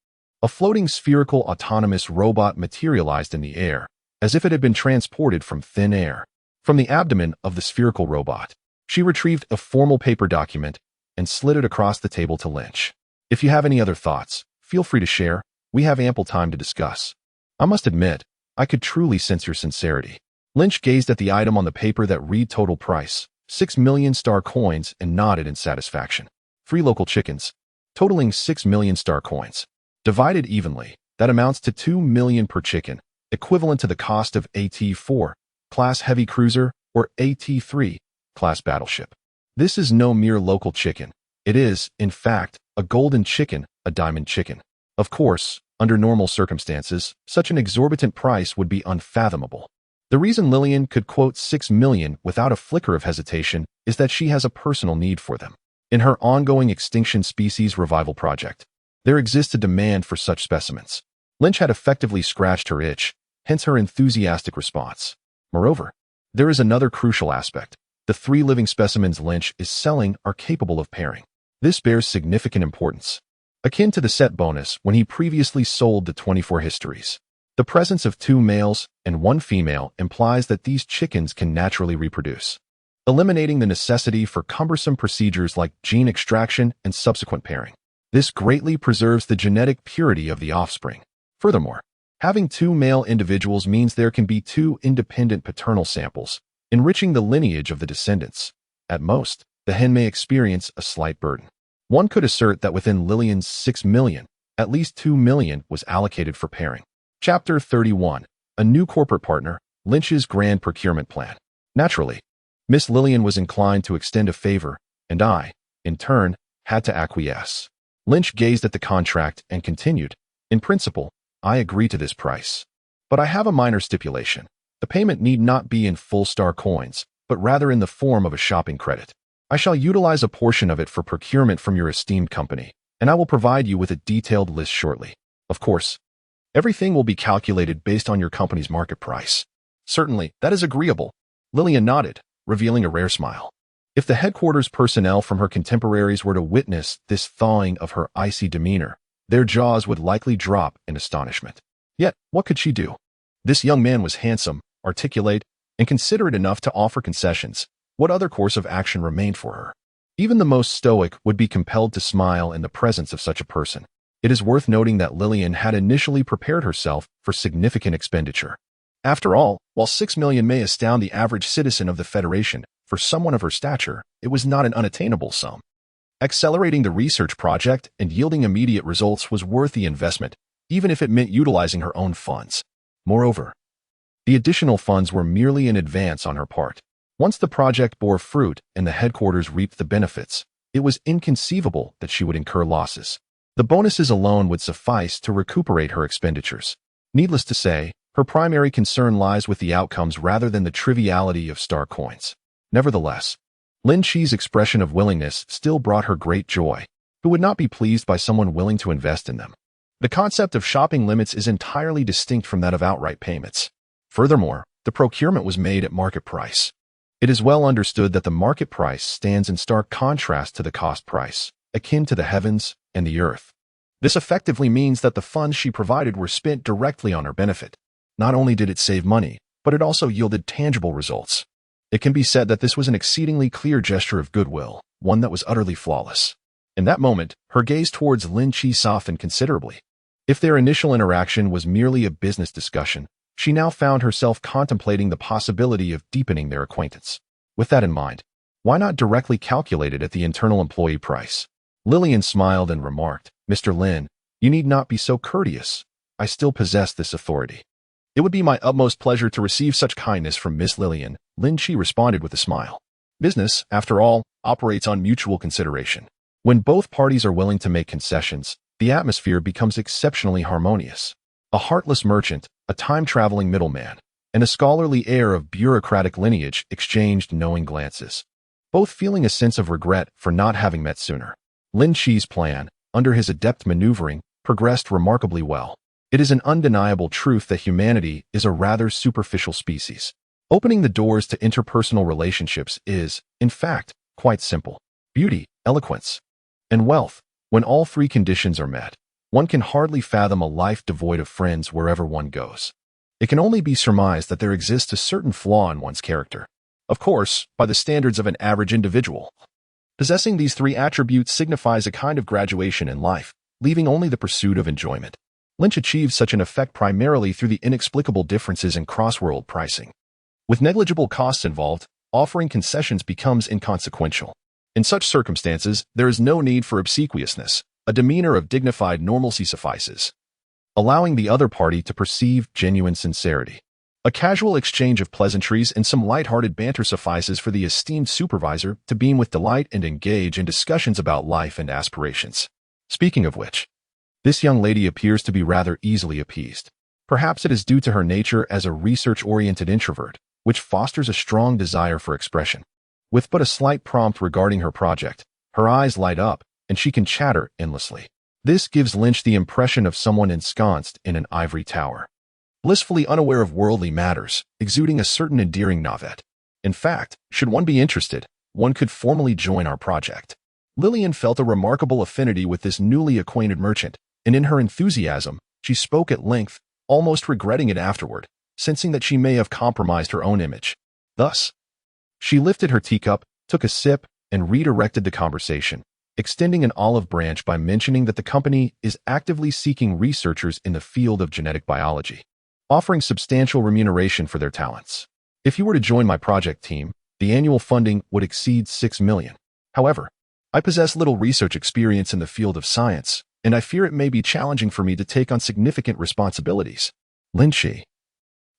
a floating spherical autonomous robot materialized in the air, as if it had been transported from thin air. From the abdomen of the spherical robot, she retrieved a formal paper document and slid it across the table to Lynch. "If you have any other thoughts, feel free to share. We have ample time to discuss." "I must admit, I could truly sense your sincerity." Lynch gazed at the item on the paper that read total price, 6 million star coins, and nodded in satisfaction. 3 local chickens, totaling 6 million star coins. Divided evenly, that amounts to 2 million per chicken, equivalent to the cost of AT-4 class heavy cruiser or AT-3 class battleship. This is no mere local chicken. It is, in fact, a golden chicken, a diamond chicken. Of course, under normal circumstances, such an exorbitant price would be unfathomable. The reason Lillian could quote 6 million without a flicker of hesitation is that she has a personal need for them. In her ongoing extinction species revival project, there exists a demand for such specimens. Lynch had effectively scratched her itch, hence her enthusiastic response. Moreover, there is another crucial aspect. The 3 living specimens Lynch is selling are capable of pairing. This bears significant importance, akin to the set bonus when he previously sold the 24 histories. The presence of 2 males and 1 female implies that these chickens can naturally reproduce, eliminating the necessity for cumbersome procedures like gene extraction and subsequent pairing. This greatly preserves the genetic purity of the offspring. Furthermore, having 2 male individuals means there can be 2 independent paternal samples, enriching the lineage of the descendants. At most, the hen may experience a slight burden. One could assert that within Lillian's 6 million, at least 2 million was allocated for pairing. Chapter 31. A new corporate partner, Lynch's grand procurement plan. Naturally, Miss Lillian was inclined to extend a favor, and I, in turn, had to acquiesce. Lynch gazed at the contract and continued, "In principle, I agree to this price. But I have a minor stipulation. The payment need not be in full star coins, but rather in the form of a shopping credit. I shall utilize a portion of it for procurement from your esteemed company, and I will provide you with a detailed list shortly. Of course, everything will be calculated based on your company's market price." "Certainly, that is agreeable." Lillian nodded, revealing a rare smile. If the headquarters personnel from her contemporaries were to witness this thawing of her icy demeanor, their jaws would likely drop in astonishment. Yet, what could she do? This young man was handsome, articulate, and considerate enough to offer concessions. What other course of action remained for her? Even the most stoic would be compelled to smile in the presence of such a person. It is worth noting that Lillian had initially prepared herself for significant expenditure. After all, while 6 million may astound the average citizen of the Federation, for someone of her stature, it was not an unattainable sum. Accelerating the research project and yielding immediate results was worth the investment, even if it meant utilizing her own funds. Moreover, The additional funds were merely an advance on her part. Once the project bore fruit and the headquarters reaped the benefits, it was inconceivable that she would incur losses. The bonuses alone would suffice to recuperate her expenditures. Needless to say, her primary concern lies with the outcomes rather than the triviality of star coins. Nevertheless, Lin Qi's expression of willingness still brought her great joy. Who would not be pleased by someone willing to invest in them? The concept of shopping limits is entirely distinct from that of outright payments. Furthermore, the procurement was made at market price. It is well understood that the market price stands in stark contrast to the cost price, akin to the heavens and the earth. This effectively means that the funds she provided were spent directly on her benefit. Not only did it save money, but it also yielded tangible results. It can be said that this was an exceedingly clear gesture of goodwill, one that was utterly flawless. In that moment, her gaze towards Lin Qi softened considerably. If their initial interaction was merely a business discussion, she now found herself contemplating the possibility of deepening their acquaintance. With that in mind, why not directly calculate it at the internal employee price? Lillian smiled and remarked, "Mr. Lin, you need not be so courteous. I still possess this authority." "It would be my utmost pleasure to receive such kindness from Miss Lillian," Lin Qi responded with a smile. Business, after all, operates on mutual consideration. When both parties are willing to make concessions, the atmosphere becomes exceptionally harmonious. A heartless merchant, a time-traveling middleman, and a scholarly heir of bureaucratic lineage exchanged knowing glances, both feeling a sense of regret for not having met sooner. Lin Qi's plan, under his adept maneuvering, progressed remarkably well. It is an undeniable truth that humanity is a rather superficial species. Opening the doors to interpersonal relationships is, in fact, quite simple. Beauty, eloquence, and wealth. When all three conditions are met, one can hardly fathom a life devoid of friends wherever one goes. It can only be surmised that there exists a certain flaw in one's character. Of course, by the standards of an average individual. Possessing these three attributes signifies a kind of graduation in life, leaving only the pursuit of enjoyment. Lynch achieved such an effect primarily through the inexplicable differences in cross-world pricing. With negligible costs involved, offering concessions becomes inconsequential. In such circumstances, there is no need for obsequiousness. A demeanor of dignified normalcy suffices, allowing the other party to perceive genuine sincerity. A casual exchange of pleasantries and some light-hearted banter suffices for the esteemed supervisor to beam with delight and engage in discussions about life and aspirations. Speaking of which, this young lady appears to be rather easily appeased. Perhaps it is due to her nature as a research-oriented introvert, which fosters a strong desire for expression. With but a slight prompt regarding her project, her eyes light up, and she can chatter endlessly. This gives Lynch the impression of someone ensconced in an ivory tower, blissfully unaware of worldly matters, exuding a certain endearing navet. In fact, should one be interested, one could formally join our project. Lillian felt a remarkable affinity with this newly acquainted merchant, and in her enthusiasm, she spoke at length, almost regretting it afterward, sensing that she may have compromised her own image. Thus, she lifted her teacup, took a sip, and redirected the conversation, extending an olive branch by mentioning that the company is actively seeking researchers in the field of genetic biology, offering substantial remuneration for their talents. If you were to join my project team, the annual funding would exceed $6 million. However, I possess little research experience in the field of science, and I fear it may be challenging for me to take on significant responsibilities. Lin Qi,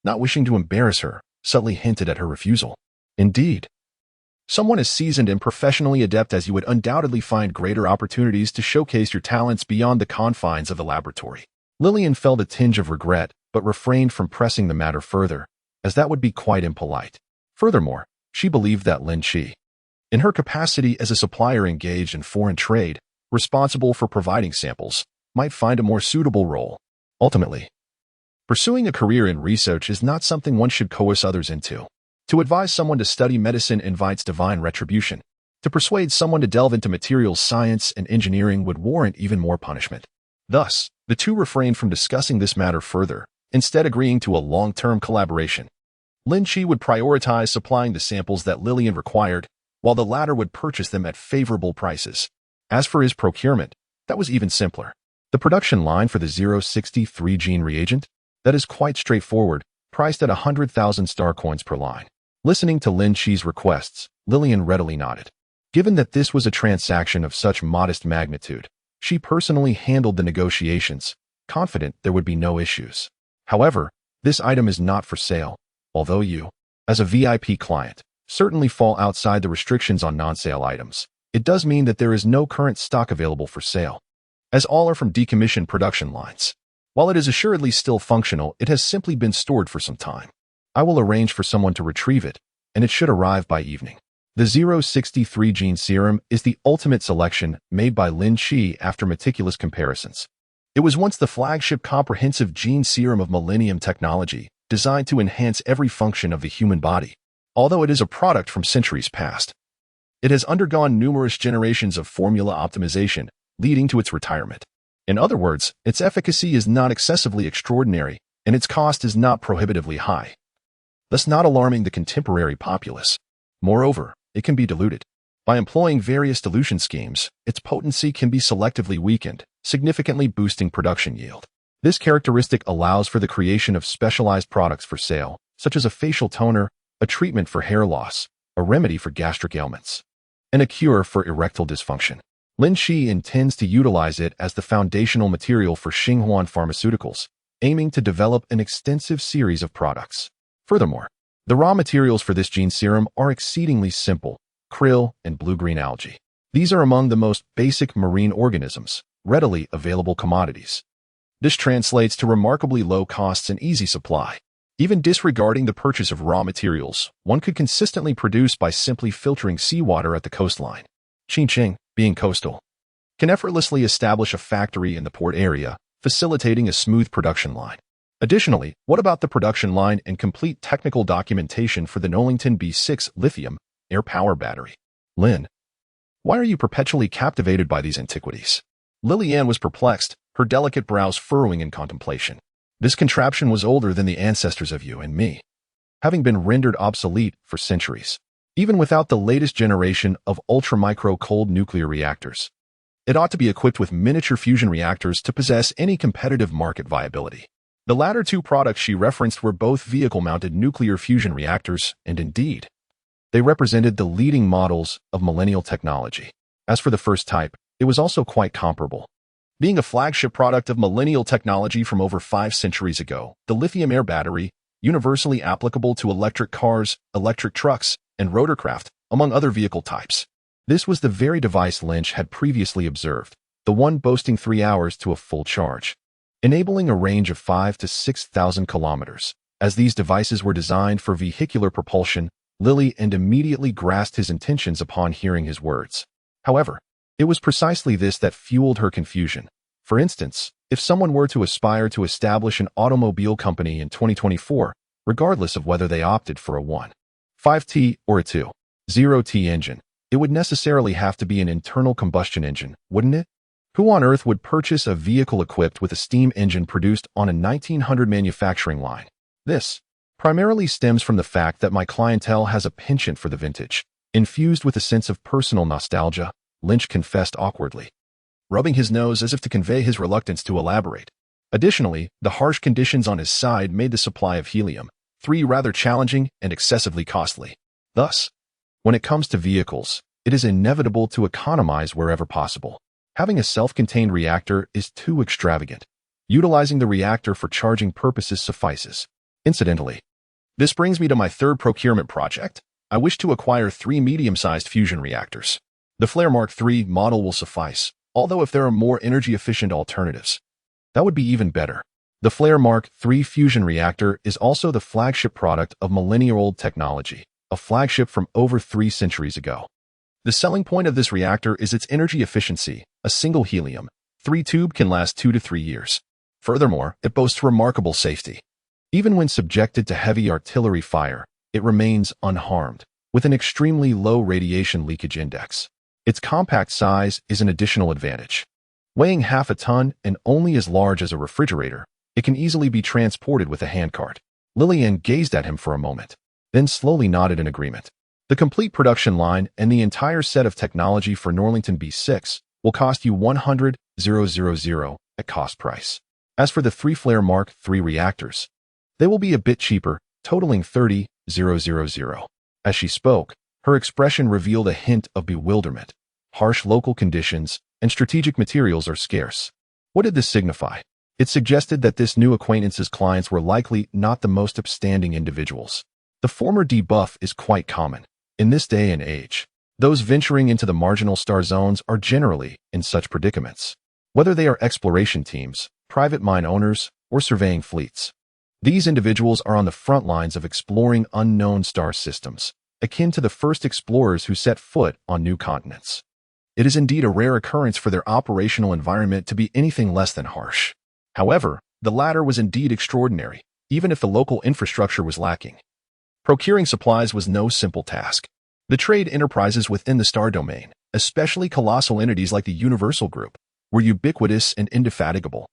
not wishing to embarrass her, subtly hinted at her refusal. Indeed, someone as seasoned and professionally adept as you would undoubtedly find greater opportunities to showcase your talents beyond the confines of the laboratory. Lillian felt a tinge of regret, but refrained from pressing the matter further, as that would be quite impolite. Furthermore, she believed that Lin Qi, in her capacity as a supplier engaged in foreign trade, responsible for providing samples, might find a more suitable role. Ultimately, pursuing a career in research is not something one should coerce others into. To advise someone to study medicine invites divine retribution. To persuade someone to delve into materials science and engineering would warrant even more punishment. Thus, the two refrained from discussing this matter further, instead agreeing to a long-term collaboration. Lin Qi would prioritize supplying the samples that Lillian required, while the latter would purchase them at favorable prices. As for his procurement, that was even simpler. The production line for the 063 gene reagent, that is quite straightforward, priced at 100,000 star coins per line. Listening to Lin Qi's requests, Lillian readily nodded. Given that this was a transaction of such modest magnitude, she personally handled the negotiations, confident there would be no issues. However, This item is not for sale, although you, as a VIP client, certainly fall outside the restrictions on non-sale items. It does mean that there is no current stock available for sale, as all are from decommissioned production lines. While it is assuredly still functional, it has simply been stored for some time. I will arrange for someone to retrieve it, and it should arrive by evening. The 063 Gene Serum is the ultimate selection made by Lin Qi after meticulous comparisons. It was once the flagship comprehensive gene serum of Millennium technology, designed to enhance every function of the human body. Although it is a product from centuries past, it has undergone numerous generations of formula optimization, leading to its retirement. In other words, its efficacy is not excessively extraordinary, and its cost is not prohibitively high, thus not alarming the contemporary populace. Moreover, it can be diluted. By employing various dilution schemes, its potency can be selectively weakened, significantly boosting production yield. This characteristic allows for the creation of specialized products for sale, such as a facial toner, a treatment for hair loss, a remedy for gastric ailments, and a cure for erectile dysfunction. Lin Qi intends to utilize it as the foundational material for Xinghuan Pharmaceuticals, aiming to develop an extensive series of products. Furthermore, the raw materials for this gene serum are exceedingly simple: krill and blue-green algae. These are among the most basic marine organisms, readily available commodities. This translates to remarkably low costs and easy supply. Even disregarding the purchase of raw materials, one could consistently produce by simply filtering seawater at the coastline. Qingqing, being coastal, can effortlessly establish a factory in the port area, facilitating a smooth production line. Additionally, what about the production line and complete technical documentation for the Nolington B6 lithium air power battery? Lin, why are you perpetually captivated by these antiquities? Liliane was perplexed, her delicate brows furrowing in contemplation. This contraption was older than the ancestors of you and me, having been rendered obsolete for centuries. Even without the latest generation of ultra-micro cold nuclear reactors, it ought to be equipped with miniature fusion reactors to possess any competitive market viability. The latter two products she referenced were both vehicle-mounted nuclear fusion reactors, and indeed, they represented the leading models of millennial technology. As for the first type, it was also quite comparable. Being a flagship product of millennial technology from over 5 centuries ago, the lithium air battery, universally applicable to electric cars, electric trucks, and rotorcraft, among other vehicle types. This was the very device Lynch had previously observed, the one boasting 3 hours to a full charge, enabling a range of 5,000 to 6,000 kilometers. As these devices were designed for vehicular propulsion, Lily immediately grasped his intentions upon hearing his words. However, it was precisely this that fueled her confusion. For instance, if someone were to aspire to establish an automobile company in 2024, regardless of whether they opted for a 1.5T or a 2.0T engine, it would necessarily have to be an internal combustion engine, wouldn't it? Who on earth would purchase a vehicle equipped with a steam engine produced on a 1900 manufacturing line? This primarily stems from the fact that my clientele has a penchant for the vintage, infused with a sense of personal nostalgia, Lynch confessed awkwardly, rubbing his nose as if to convey his reluctance to elaborate. Additionally, the harsh conditions on his side made the supply of helium-3 rather challenging and excessively costly. Thus, when it comes to vehicles, it is inevitable to economize wherever possible. Having a self-contained reactor is too extravagant. Utilizing the reactor for charging purposes suffices. Incidentally, this brings me to my third procurement project. I wish to acquire 3 medium-sized fusion reactors. The Flare Mark III model will suffice, although if there are more energy-efficient alternatives, that would be even better. The Flare Mark III fusion reactor is also the flagship product of millennia-old technology, a flagship from over 3 centuries ago. The selling point of this reactor is its energy efficiency. A single helium-3 tube can last 2 to 3 years. Furthermore, it boasts remarkable safety. Even when subjected to heavy artillery fire, it remains unharmed, with an extremely low radiation leakage index. Its compact size is an additional advantage. Weighing half a ton and only as large as a refrigerator, it can easily be transported with a handcart. Lillian gazed at him for a moment, then slowly nodded in agreement. The complete production line and the entire set of technology for Norlington B6 will cost you 100,000 at cost price. As for the 3 Flare Mark III reactors, they will be a bit cheaper, totaling 30,000. As she spoke, her expression revealed a hint of bewilderment. Harsh local conditions and strategic materials are scarce. What did this signify? It suggested that this new acquaintance's clients were likely not the most upstanding individuals. The former debuff is quite common. In this day and age, those venturing into the marginal star zones are generally in such predicaments. Whether they are exploration teams, private mine owners, or surveying fleets, these individuals are on the front lines of exploring unknown star systems, akin to the first explorers who set foot on new continents. It is indeed a rare occurrence for their operational environment to be anything less than harsh. However, the latter was indeed extraordinary, even if the local infrastructure was lacking. Procuring supplies was no simple task. The trade enterprises within the star domain, especially colossal entities like the Universal Group, were ubiquitous and indefatigable.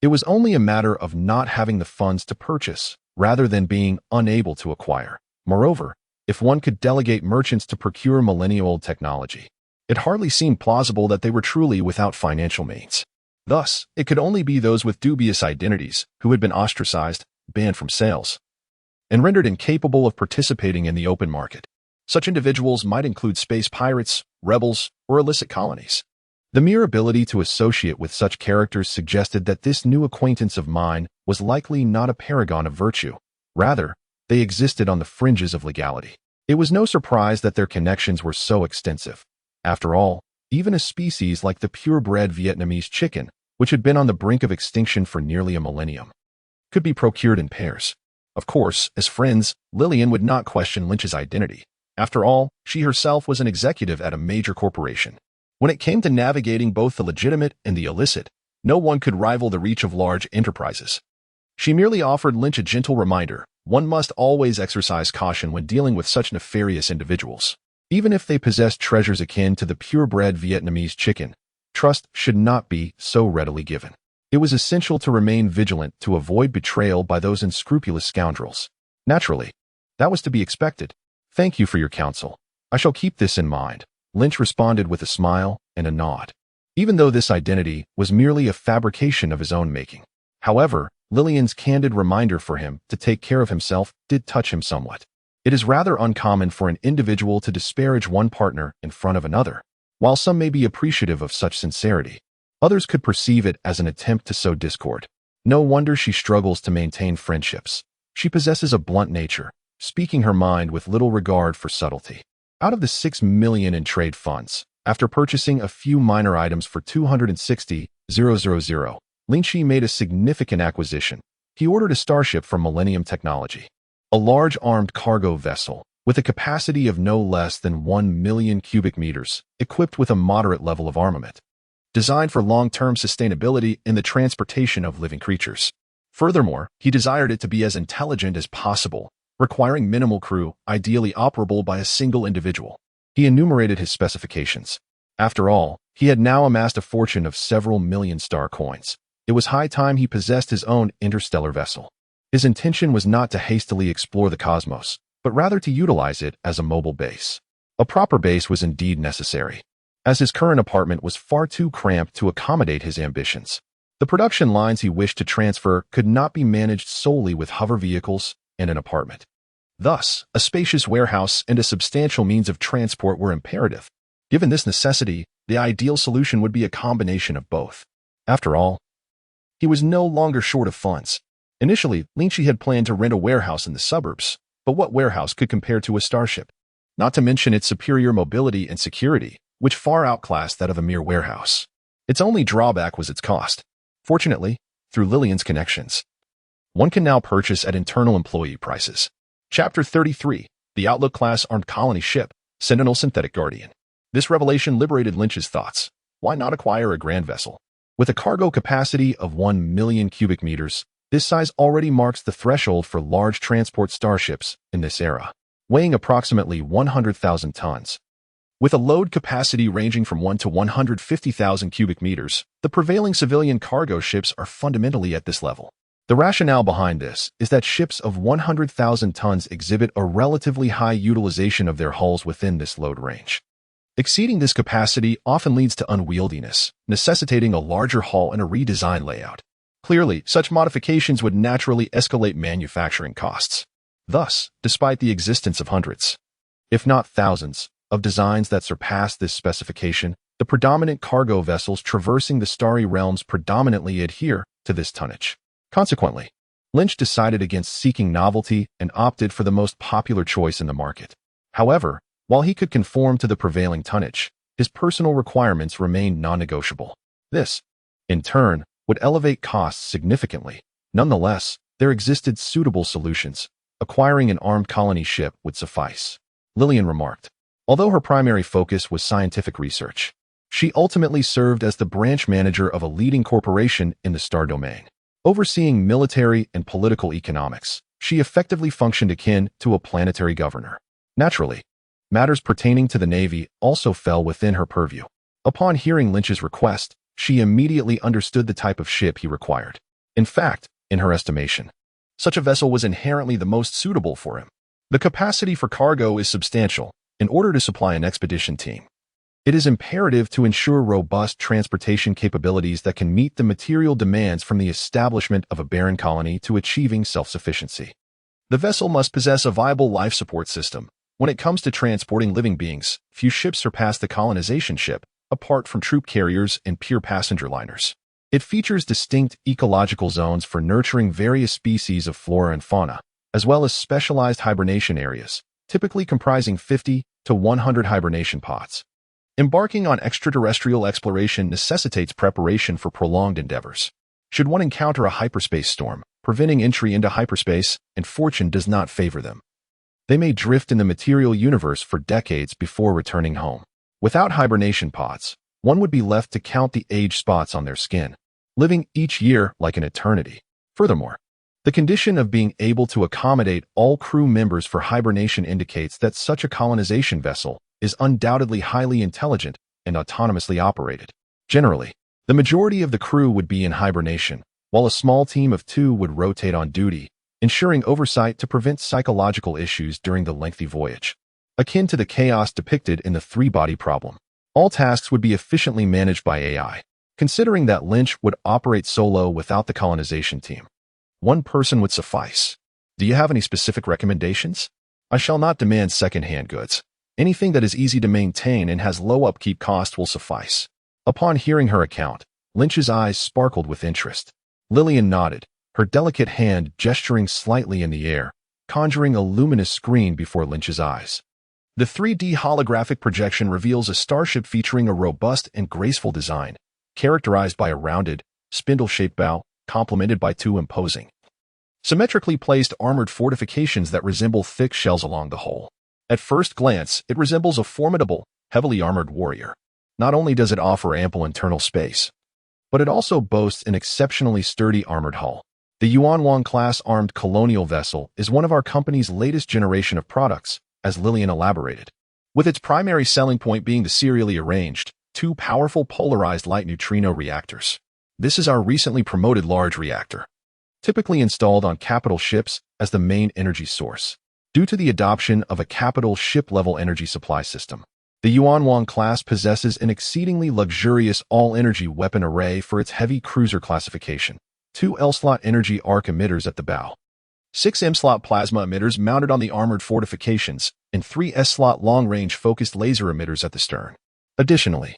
It was only a matter of not having the funds to purchase, rather than being unable to acquire. Moreover, if one could delegate merchants to procure millennia-old technology, it hardly seemed plausible that they were truly without financial means. Thus, it could only be those with dubious identities who had been ostracized, banned from sales, and rendered incapable of participating in the open market. Such individuals might include space pirates, rebels, or illicit colonies. The mere ability to associate with such characters suggested that this new acquaintance of mine was likely not a paragon of virtue. Rather, they existed on the fringes of legality. It was no surprise that their connections were so extensive. After all, even a species like the purebred Vietnamese chicken, which had been on the brink of extinction for nearly a millennium, could be procured in pairs. Of course, as friends, Lillian would not question Lynch's identity. After all, she herself was an executive at a major corporation. When it came to navigating both the legitimate and the illicit, no one could rival the reach of large enterprises. She merely offered Lynch a gentle reminder: one must always exercise caution when dealing with such nefarious individuals. Even if they possessed treasures akin to the purebred Vietnamese chicken, trust should not be so readily given. It was essential to remain vigilant to avoid betrayal by those unscrupulous scoundrels. Naturally, that was to be expected. Thank you for your counsel. I shall keep this in mind, Lynch responded with a smile and a nod. Even though this identity was merely a fabrication of his own making. However, Lillian's candid reminder for him to take care of himself did touch him somewhat. It is rather uncommon for an individual to disparage one partner in front of another. While some may be appreciative of such sincerity, others could perceive it as an attempt to sow discord. No wonder she struggles to maintain friendships. She possesses a blunt nature, speaking her mind with little regard for subtlety. Out of the $6 million in trade funds, after purchasing a few minor items for $260,000, Lin Qi made a significant acquisition. He ordered a starship from Millennium Technology, a large armed cargo vessel with a capacity of no less than 1 million cubic meters, equipped with a moderate level of armament, designed for long-term sustainability in the transportation of living creatures. Furthermore, he desired it to be as intelligent as possible, requiring minimal crew, ideally operable by a single individual. He enumerated his specifications. After all, he had now amassed a fortune of several million star coins. It was high time he possessed his own interstellar vessel. His intention was not to hastily explore the cosmos, but rather to utilize it as a mobile base. A proper base was indeed necessary, as his current apartment was far too cramped to accommodate his ambitions. The production lines he wished to transfer could not be managed solely with hover vehicles and an apartment. Thus, a spacious warehouse and a substantial means of transport were imperative. Given this necessity, the ideal solution would be a combination of both. After all, he was no longer short of funds. Initially, Lin Qi had planned to rent a warehouse in the suburbs, but what warehouse could compare to a starship? Not to mention its superior mobility and security, which far outclassed that of a mere warehouse. Its only drawback was its cost. Fortunately, through Lillian's connections, one can now purchase at internal employee prices. Chapter 33, the Outlook-class armed colony ship, Sentinel Synthetic Guardian. This revelation liberated Lynch's thoughts. Why not acquire a grand vessel? With a cargo capacity of 1 million cubic meters, this size already marks the threshold for large transport starships in this era, weighing approximately 100,000 tons. With a load capacity ranging from 1 to 150,000 cubic meters, the prevailing civilian cargo ships are fundamentally at this level. The rationale behind this is that ships of 100,000 tons exhibit a relatively high utilization of their hulls within this load range. Exceeding this capacity often leads to unwieldiness, necessitating a larger hull and a redesigned layout. Clearly, such modifications would naturally escalate manufacturing costs. Thus, despite the existence of hundreds, if not thousands, of designs that surpass this specification, the predominant cargo vessels traversing the starry realms predominantly adhere to this tonnage. Consequently, Lynch decided against seeking novelty and opted for the most popular choice in the market. However, while he could conform to the prevailing tonnage, his personal requirements remained non-negotiable. This, in turn, would elevate costs significantly. Nonetheless, there existed suitable solutions. Acquiring an armed colony ship would suffice, Lillian remarked. Although her primary focus was scientific research, she ultimately served as the branch manager of a leading corporation in the star domain. Overseeing military and political economics, she effectively functioned akin to a planetary governor. Naturally, matters pertaining to the Navy also fell within her purview. Upon hearing Lynch's request, she immediately understood the type of ship he required. In fact, in her estimation, such a vessel was inherently the most suitable for him. The capacity for cargo is substantial. In order to supply an expedition team, it is imperative to ensure robust transportation capabilities that can meet the material demands from the establishment of a barren colony to achieving self-sufficiency. The vessel must possess a viable life support system. When it comes to transporting living beings, few ships surpass the colonization ship, apart from troop carriers and pure passenger liners. It features distinct ecological zones for nurturing various species of flora and fauna, as well as specialized hibernation areas, typically comprising 50 to 100 hibernation pods. Embarking on extraterrestrial exploration necessitates preparation for prolonged endeavors. Should one encounter a hyperspace storm, preventing entry into hyperspace, and fortune does not favor them, they may drift in the material universe for decades before returning home. Without hibernation pods, one would be left to count the age spots on their skin, living each year like an eternity. Furthermore, the condition of being able to accommodate all crew members for hibernation indicates that such a colonization vessel is undoubtedly highly intelligent and autonomously operated. Generally, the majority of the crew would be in hibernation, while a small team of 2 would rotate on duty, ensuring oversight to prevent psychological issues during the lengthy voyage. Akin to the chaos depicted in the 3-body problem, all tasks would be efficiently managed by AI. Considering that Lynch would operate solo without the colonization team, one person would suffice. Do you have any specific recommendations? I shall not demand second-hand goods. Anything that is easy to maintain and has low upkeep cost will suffice. Upon hearing her account, Lynch's eyes sparkled with interest. Lillian nodded, her delicate hand gesturing slightly in the air, conjuring a luminous screen before Lynch's eyes. The 3D holographic projection reveals a starship featuring a robust and graceful design, characterized by a rounded, spindle-shaped bow, complemented by 2 imposing, symmetrically placed armored fortifications that resemble thick shells along the hull. At first glance, it resembles a formidable, heavily armored warrior. Not only does it offer ample internal space, but it also boasts an exceptionally sturdy armored hull. The Yuanwang-class armed colonial vessel is one of our company's latest generation of products, as Lillian elaborated, with its primary selling point being the serially arranged, 2 powerful polarized light neutrino reactors. This is our recently promoted large reactor, typically installed on capital ships as the main energy source. Due to the adoption of a capital ship-level energy supply system, the Yuanwang class possesses an exceedingly luxurious all-energy weapon array for its heavy cruiser classification. 2 L-slot energy arc emitters at the bow, 6 M-slot plasma emitters mounted on the armored fortifications, and 3 S-slot long-range focused laser emitters at the stern. Additionally,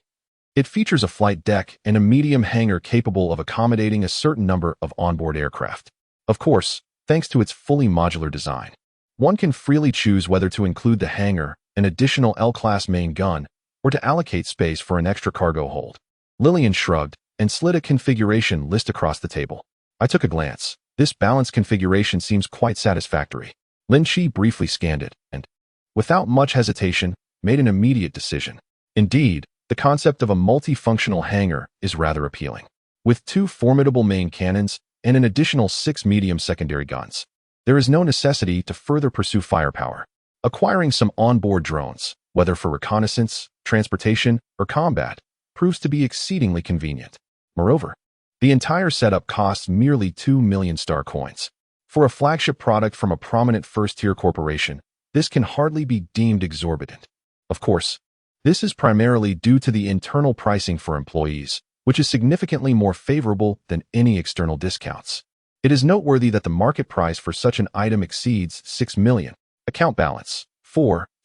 it features a flight deck and a medium hangar capable of accommodating a certain number of onboard aircraft. Of course, thanks to its fully modular design, one can freely choose whether to include the hangar, an additional L-class main gun, or to allocate space for an extra cargo hold. Lillian shrugged and slid a configuration list across the table. I took a glance. This balanced configuration seems quite satisfactory. Lin Qi briefly scanned it and, without much hesitation, made an immediate decision. Indeed, the concept of a multifunctional hangar is rather appealing. With 2 formidable main cannons and an additional 6 medium secondary guns, there is no necessity to further pursue firepower. Acquiring some onboard drones, whether for reconnaissance, transportation, or combat, proves to be exceedingly convenient. Moreover, the entire setup costs merely 2 million star coins. For a flagship product from a prominent first-tier corporation, this can hardly be deemed exorbitant. Of course, this is primarily due to the internal pricing for employees, which is significantly more favorable than any external discounts. It is noteworthy that the market price for such an item exceeds 6 million. Account balance,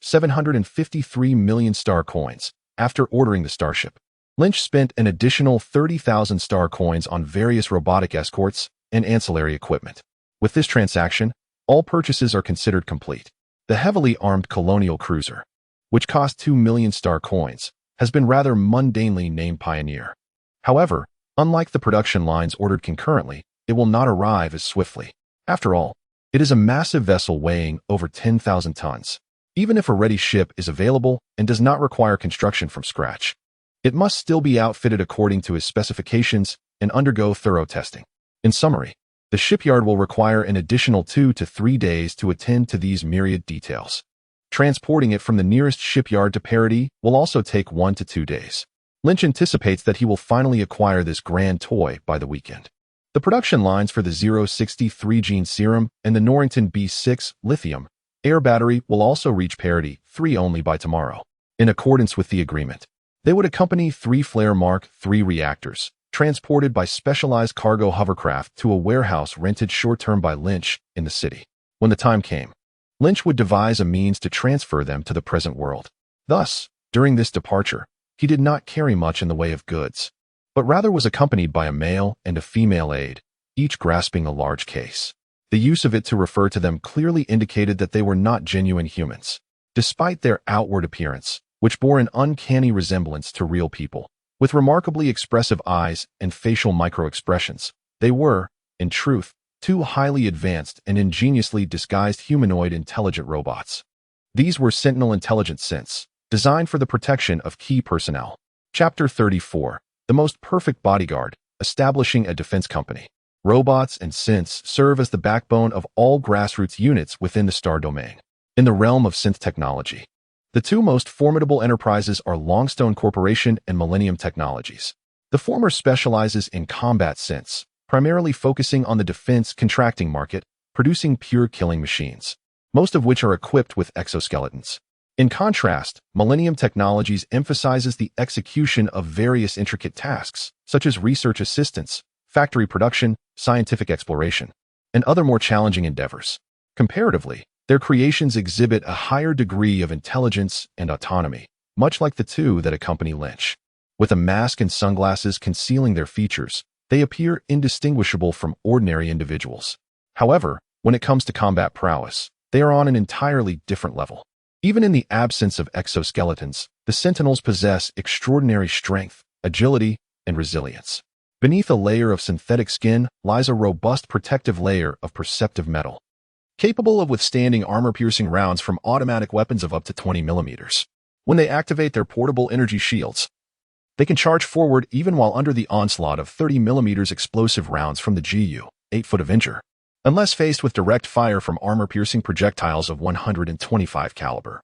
753 million star coins, after ordering the starship. Lynch spent an additional 30,000 star coins on various robotic escorts and ancillary equipment. With this transaction, all purchases are considered complete. The heavily armed colonial cruiser, which cost 2 million star coins, has been rather mundanely named Pioneer. However, unlike the production lines ordered concurrently, it will not arrive as swiftly. After all, it is a massive vessel weighing over 10,000 tons. Even if a ready ship is available and does not require construction from scratch, it must still be outfitted according to its specifications and undergo thorough testing. In summary, the shipyard will require an additional 2 to 3 days to attend to these myriad details. Transporting it from the nearest shipyard to Parity will also take 1 to 2 days. Lynch anticipates that he will finally acquire this grand toy by the weekend. The production lines for the 063 gene serum and the Norrington B6 lithium air battery will also reach Parity 3 only by tomorrow. In accordance with the agreement, they would accompany 3 Flare Mark III reactors, transported by specialized cargo hovercraft to a warehouse rented short-term by Lynch in the city. When the time came, Lynch would devise a means to transfer them to the present world. Thus, during this departure, he did not carry much in the way of goods, but rather was accompanied by a male and a female aide, each grasping a large case. The use of it to refer to them clearly indicated that they were not genuine humans, despite their outward appearance, which bore an uncanny resemblance to real people. With remarkably expressive eyes and facial micro-expressions, they were, in truth, 2 highly advanced and ingeniously disguised humanoid intelligent robots. These were Sentinel Intelligent Synths, designed for the protection of key personnel. Chapter 34. The Most Perfect Bodyguard, Establishing a Defense Company. Robots and synths serve as the backbone of all grassroots units within the star domain. In the realm of synth technology, the 2 most formidable enterprises are Longstone Corporation and Millennium Technologies. The former specializes in combat synths, primarily focusing on the defense contracting market, producing pure killing machines, most of which are equipped with exoskeletons. In contrast, Millennium Technologies emphasizes the execution of various intricate tasks, such as research assistance, factory production, scientific exploration, and other more challenging endeavors. Comparatively, their creations exhibit a higher degree of intelligence and autonomy, much like the 2 that accompany Lynch. With a mask and sunglasses concealing their features, they appear indistinguishable from ordinary individuals. However, when it comes to combat prowess, they are on an entirely different level. Even in the absence of exoskeletons, the Sentinels possess extraordinary strength, agility, and resilience. Beneath a layer of synthetic skin lies a robust protective layer of perceptive metal, capable of withstanding armor-piercing rounds from automatic weapons of up to 20 millimeters. When they activate their portable energy shields, they can charge forward even while under the onslaught of 30 millimeters explosive rounds from the GU, 8-foot Avenger, unless faced with direct fire from armor-piercing projectiles of 125 caliber.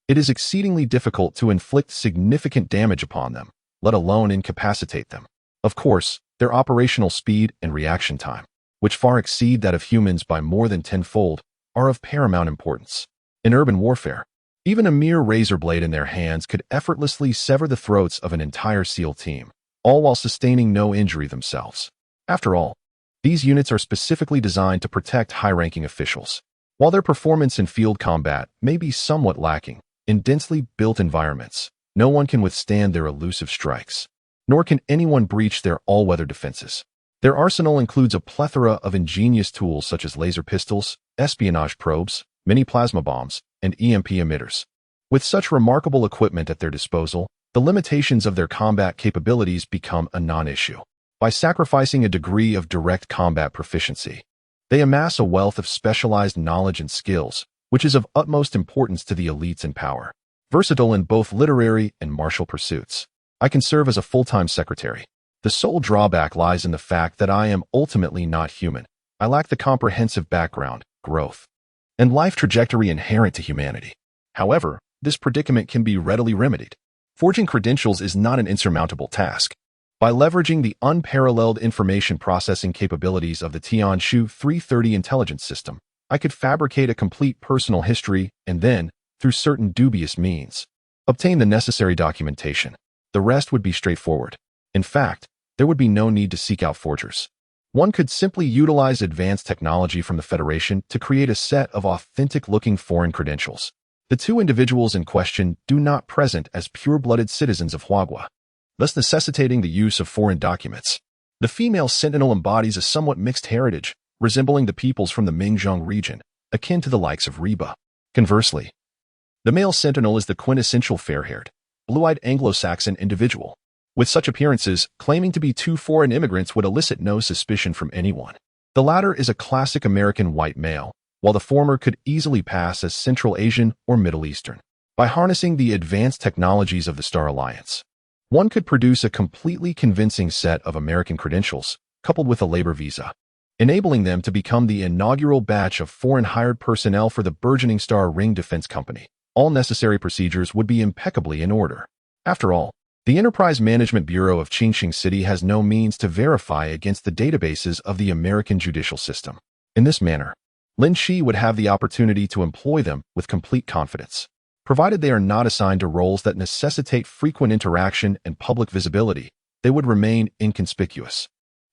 It is exceedingly difficult to inflict significant damage upon them, let alone incapacitate them. Of course, their operational speed and reaction time, which far exceed that of humans by more than tenfold, are of paramount importance. In urban warfare, even a mere razor blade in their hands could effortlessly sever the throats of an entire SEAL team, all while sustaining no injury themselves. After all, these units are specifically designed to protect high-ranking officials. While their performance in field combat may be somewhat lacking, in densely built environments, no one can withstand their elusive strikes, nor can anyone breach their all-weather defenses. Their arsenal includes a plethora of ingenious tools such as laser pistols, espionage probes, mini plasma bombs, and EMP emitters. With such remarkable equipment at their disposal, the limitations of their combat capabilities become a non-issue. By sacrificing a degree of direct combat proficiency, they amass a wealth of specialized knowledge and skills, which is of utmost importance to the elites in power. Versatile in both literary and martial pursuits, I can serve as a full-time secretary. The sole drawback lies in the fact that I am ultimately not human. I lack the comprehensive background, growth, and life trajectory inherent to humanity. However, this predicament can be readily remedied. Forging credentials is not an insurmountable task. By leveraging the unparalleled information processing capabilities of the Tianshu 330 intelligence system, I could fabricate a complete personal history and then, through certain dubious means, obtain the necessary documentation. The rest would be straightforward. In fact, there would be no need to seek out forgers. One could simply utilize advanced technology from the Federation to create a set of authentic-looking foreign credentials. The 2 individuals in question do not present as pure-blooded citizens of Huagua. thus necessitating the use of foreign documents. The female sentinel embodies a somewhat mixed heritage, resembling the peoples from the Minjiang region, akin to the likes of Reba. Conversely, the male sentinel is the quintessential fair-haired, blue-eyed Anglo-Saxon individual. With such appearances, claiming to be two foreign immigrants would elicit no suspicion from anyone. The latter is a classic American white male, while the former could easily pass as Central Asian or Middle Eastern. By harnessing the advanced technologies of the Star Alliance, one could produce a completely convincing set of American credentials, coupled with a labor visa, enabling them to become the inaugural batch of foreign-hired personnel for the burgeoning Star Ring Defense Company. All necessary procedures would be impeccably in order. After all, the Enterprise Management Bureau of Qingxing City has no means to verify against the databases of the American judicial system. In this manner, Lin Qi would have the opportunity to employ them with complete confidence. Provided they are not assigned to roles that necessitate frequent interaction and public visibility, they would remain inconspicuous.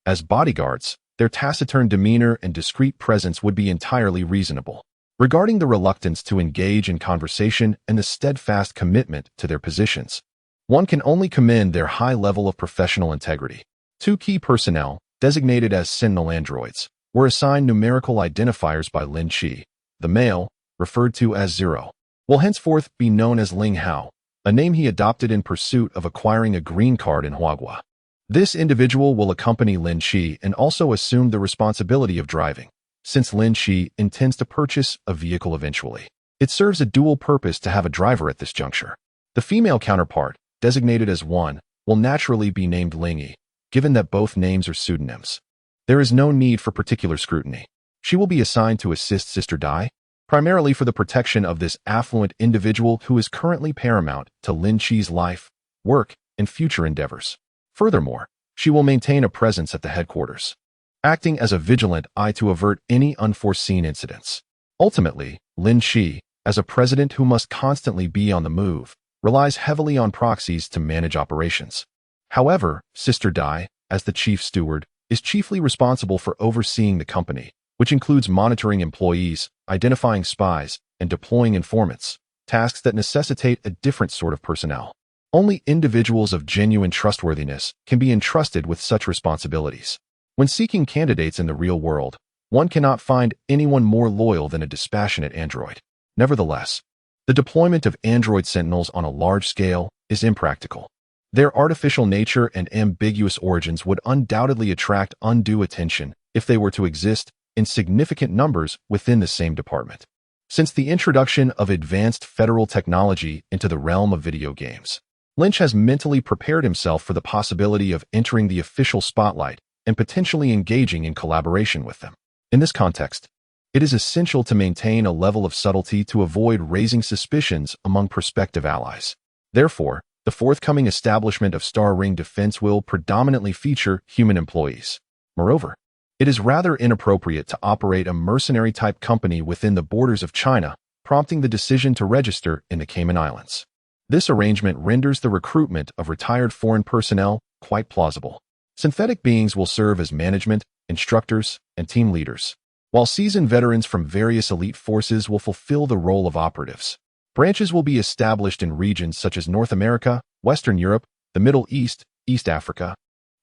As bodyguards, their taciturn demeanor and discreet presence would be entirely reasonable. Regarding the reluctance to engage in conversation and the steadfast commitment to their positions, one can only commend their high level of professional integrity. Two key personnel, designated as Sentinel androids, were assigned numerical identifiers by Lin Qi. The male, referred to as 0, will henceforth be known as Ling Hao, a name he adopted in pursuit of acquiring a green card in Huagua. This individual will accompany Lin Qi and also assume the responsibility of driving, since Lin Qi intends to purchase a vehicle eventually. It serves a dual purpose to have a driver at this juncture. The female counterpart, designated as 1, will naturally be named Ling Qi, given that both names are pseudonyms. There is no need for particular scrutiny. She will be assigned to assist Sister Dai, primarily for the protection of this affluent individual who is currently paramount to Lin Qi's life, work, and future endeavors. Furthermore, she will maintain a presence at the headquarters, acting as a vigilant eye to avert any unforeseen incidents. Ultimately, Lin Qi, as a president who must constantly be on the move, relies heavily on proxies to manage operations. However, Sister Dai, as the chief steward, is chiefly responsible for overseeing the company, which includes monitoring employees, identifying spies, and deploying informants, tasks that necessitate a different sort of personnel. Only individuals of genuine trustworthiness can be entrusted with such responsibilities. When seeking candidates in the real world, one cannot find anyone more loyal than a dispassionate android. Nevertheless, the deployment of android sentinels on a large scale is impractical. Their artificial nature and ambiguous origins would undoubtedly attract undue attention if they were to exist in significant numbers within the same department. Since the introduction of advanced federal technology into the realm of video games, Lynch has mentally prepared himself for the possibility of entering the official spotlight and potentially engaging in collaboration with them. In this context, it is essential to maintain a level of subtlety to avoid raising suspicions among prospective allies. Therefore, the forthcoming establishment of Star Ring Defense will predominantly feature human employees. Moreover, it is rather inappropriate to operate a mercenary-type company within the borders of China, prompting the decision to register in the Cayman Islands. This arrangement renders the recruitment of retired foreign personnel quite plausible. Synthetic beings will serve as management, instructors, and team leaders, while seasoned veterans from various elite forces will fulfill the role of operatives. Branches will be established in regions such as North America, Western Europe, the Middle East, East Africa,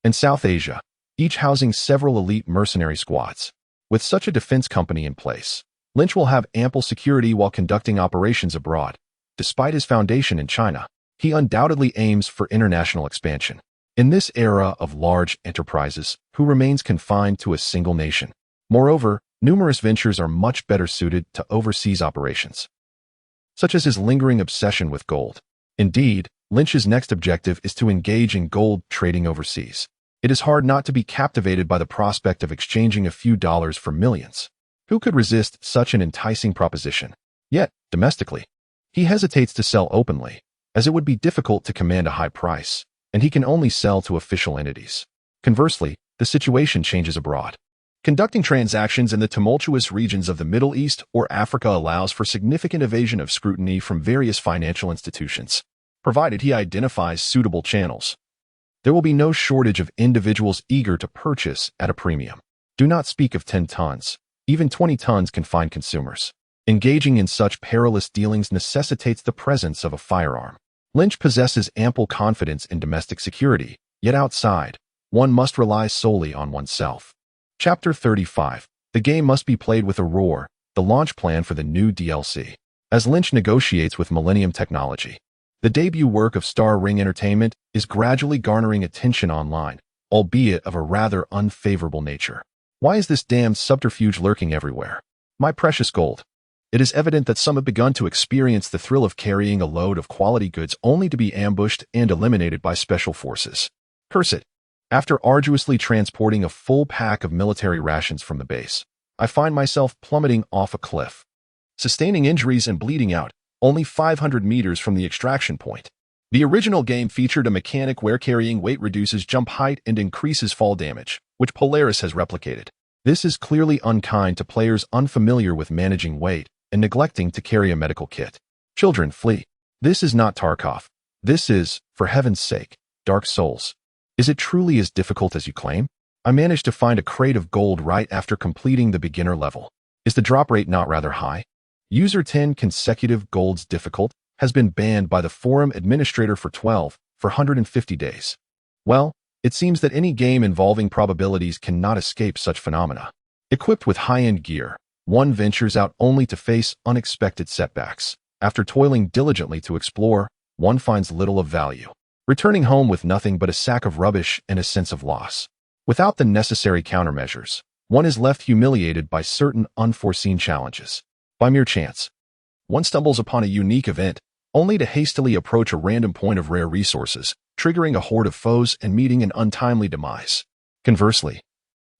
and South Asia, each housing several elite mercenary squads. With such a defense company in place, Lynch will have ample security while conducting operations abroad. Despite his foundation in China, he undoubtedly aims for international expansion. In this era of large enterprises, who remains confined to a single nation? Moreover, numerous ventures are much better suited to overseas operations, such as his lingering obsession with gold. Indeed, Lynch's next objective is to engage in gold trading overseas. It is hard not to be captivated by the prospect of exchanging a few dollars for millions. Who could resist such an enticing proposition? Yet, domestically, he hesitates to sell openly, as it would be difficult to command a high price, and he can only sell to official entities. Conversely, the situation changes abroad. Conducting transactions in the tumultuous regions of the Middle East or Africa allows for significant evasion of scrutiny from various financial institutions, provided he identifies suitable channels. There will be no shortage of individuals eager to purchase at a premium. Do not speak of 10 tons. Even 20 tons can find consumers. Engaging in such perilous dealings necessitates the presence of a firearm. Lynch possesses ample confidence in domestic security, yet outside, one must rely solely on oneself. Chapter 35. The game must be played with a roar, the launch plan for the new DLC. As Lynch negotiates with Millennium Technology, the debut work of Star Ring Entertainment is gradually garnering attention online, albeit of a rather unfavorable nature. Why is this damned subterfuge lurking everywhere? My precious gold. It is evident that some have begun to experience the thrill of carrying a load of quality goods only to be ambushed and eliminated by special forces. Curse it. After arduously transporting a full pack of military rations from the base, I find myself plummeting off a cliff, sustaining injuries and bleeding out, only 500 meters from the extraction point. The original game featured a mechanic where carrying weight reduces jump height and increases fall damage, which Polaris has replicated. This is clearly unkind to players unfamiliar with managing weight and neglecting to carry a medical kit. Children, flee. This is not Tarkov. This is, for heaven's sake, Dark Souls. Is it truly as difficult as you claim? I managed to find a crate of gold right after completing the beginner level. Is the drop rate not rather high? User 10 consecutive golds difficult has been banned by the forum administrator for 150 days. Well, it seems that any game involving probabilities cannot escape such phenomena. Equipped with high-end gear, one ventures out only to face unexpected setbacks. After toiling diligently to explore, one finds little of value, returning home with nothing but a sack of rubbish and a sense of loss. Without the necessary countermeasures, one is left humiliated by certain unforeseen challenges. By mere chance, one stumbles upon a unique event, only to hastily approach a random point of rare resources, triggering a horde of foes and meeting an untimely demise. Conversely,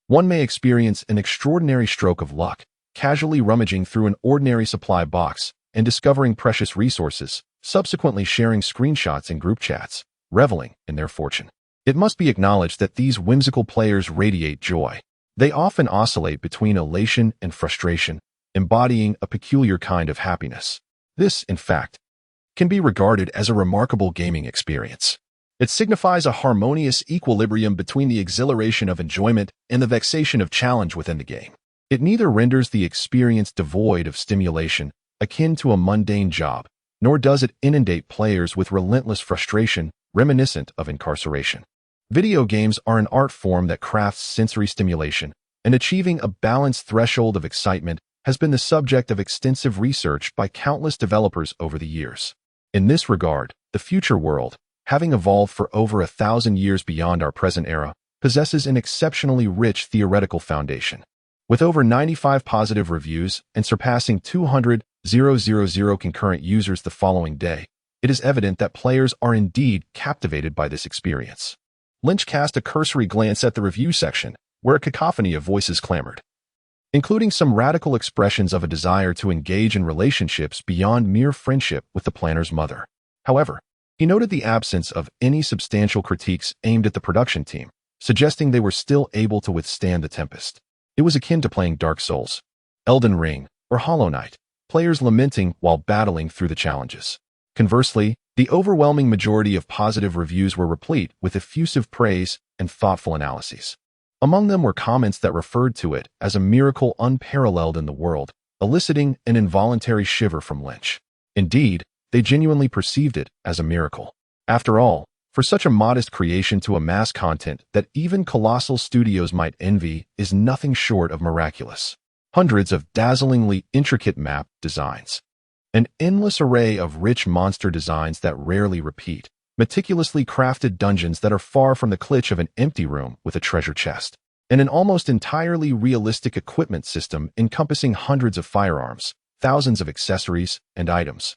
one may experience an extraordinary stroke of luck, casually rummaging through an ordinary supply box and discovering precious resources, subsequently sharing screenshots in group chats, reveling in their fortune. It must be acknowledged that these whimsical players radiate joy. They often oscillate between elation and frustration, embodying a peculiar kind of happiness. This, in fact, can be regarded as a remarkable gaming experience. It signifies a harmonious equilibrium between the exhilaration of enjoyment and the vexation of challenge within the game. It neither renders the experience devoid of stimulation, akin to a mundane job, nor does it inundate players with relentless frustration, reminiscent of incarceration. Video games are an art form that crafts sensory stimulation, and achieving a balanced threshold of excitement has been the subject of extensive research by countless developers over the years. In this regard, the future world, having evolved for over 1,000 years beyond our present era, possesses an exceptionally rich theoretical foundation. With over 95 positive reviews and surpassing 200,000 concurrent users the following day, it is evident that players are indeed captivated by this experience. Lynch cast a cursory glance at the review section, where a cacophony of voices clamored, including some radical expressions of a desire to engage in relationships beyond mere friendship with the planner's mother. However, he noted the absence of any substantial critiques aimed at the production team, suggesting they were still able to withstand the tempest. It was akin to playing Dark Souls, Elden Ring, or Hollow Knight, players lamenting while battling through the challenges. Conversely, the overwhelming majority of positive reviews were replete with effusive praise and thoughtful analyses. Among them were comments that referred to it as a miracle unparalleled in the world, eliciting an involuntary shiver from Lynch. Indeed, they genuinely perceived it as a miracle. After all, for such a modest creation to amass content that even colossal studios might envy is nothing short of miraculous. Hundreds of dazzlingly intricate map designs, an endless array of rich monster designs that rarely repeat, meticulously crafted dungeons that are far from the glitch of an empty room with a treasure chest, and an almost entirely realistic equipment system encompassing hundreds of firearms, thousands of accessories, and items.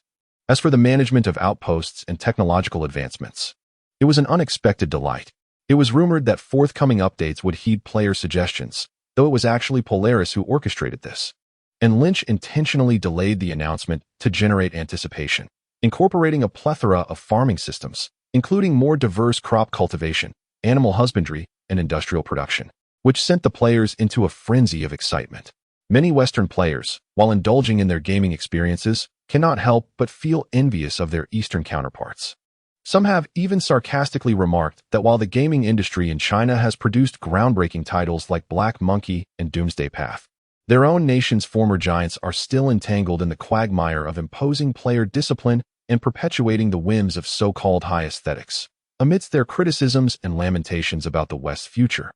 As for the management of outposts and technological advancements, it was an unexpected delight. It was rumored that forthcoming updates would heed player suggestions, though it was actually Polaris who orchestrated this. And Lynch intentionally delayed the announcement to generate anticipation, incorporating a plethora of farming systems, including more diverse crop cultivation, animal husbandry, and industrial production, which sent the players into a frenzy of excitement. Many Western players, while indulging in their gaming experiences, cannot help but feel envious of their Eastern counterparts. Some have even sarcastically remarked that while the gaming industry in China has produced groundbreaking titles like Black Monkey and Doomsday Path, their own nation's former giants are still entangled in the quagmire of imposing player discipline and perpetuating the whims of so-called high aesthetics. Amidst their criticisms and lamentations about the West's future,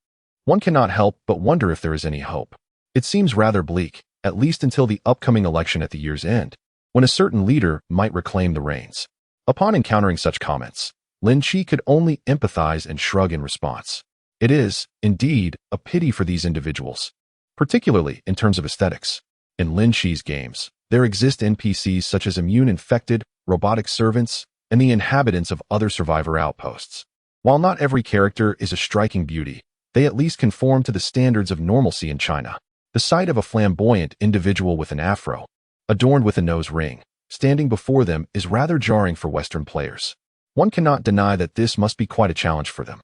one cannot help but wonder if there is any hope. It seems rather bleak, at least until the upcoming election at the year's end, when a certain leader might reclaim the reins. Upon encountering such comments, Lin Qi could only empathize and shrug in response. It is, indeed, a pity for these individuals, particularly in terms of aesthetics. In Lin Qi's games, there exist NPCs such as immune-infected, robotic servants, and the inhabitants of other survivor outposts. While not every character is a striking beauty, they at least conform to the standards of normalcy in China. The sight of a flamboyant individual with an afro, adorned with a nose ring, standing before them is rather jarring for Western players. One cannot deny that this must be quite a challenge for them.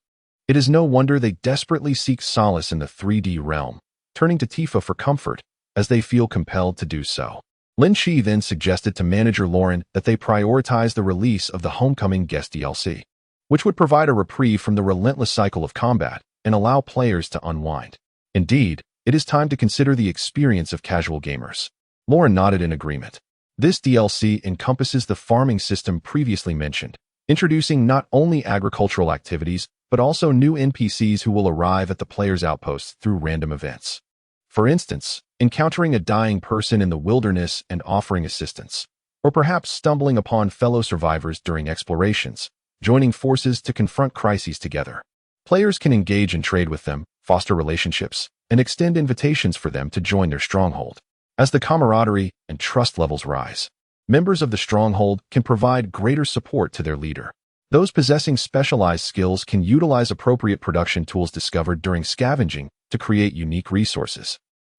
It is no wonder they desperately seek solace in the 3D realm, turning to Tifa for comfort, as they feel compelled to do so. Lin Qi then suggested to manager Lauren that they prioritize the release of the Homecoming Guest DLC, which would provide a reprieve from the relentless cycle of combat and allow players to unwind. Indeed, it is time to consider the experience of casual gamers. Lauren nodded in agreement. This DLC encompasses the farming system previously mentioned, introducing not only agricultural activities, but also new NPCs who will arrive at the player's outposts through random events. For instance, encountering a dying person in the wilderness and offering assistance, or perhaps stumbling upon fellow survivors during explorations, joining forces to confront crises together. Players can engage in trade with them, foster relationships, and extend invitations for them to join their stronghold. As the camaraderie and trust levels rise, members of the stronghold can provide greater support to their leader. Those possessing specialized skills can utilize appropriate production tools discovered during scavenging to create unique resources.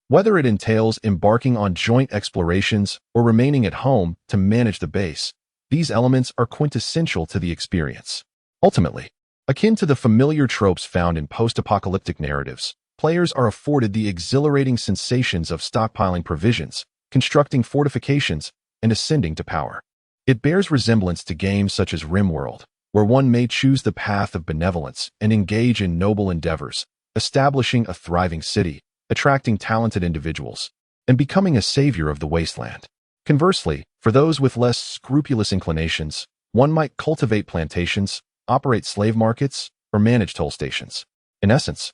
Whether it entails embarking on joint explorations or remaining at home to manage the base, these elements are quintessential to the experience. Ultimately, akin to the familiar tropes found in post-apocalyptic narratives, players are afforded the exhilarating sensations of stockpiling provisions, constructing fortifications, and ascending to power. It bears resemblance to games such as RimWorld, where one may choose the path of benevolence and engage in noble endeavors, establishing a thriving city, attracting talented individuals, and becoming a savior of the wasteland. Conversely, for those with less scrupulous inclinations, one might cultivate plantations, operate slave markets, or manage toll stations. In essence,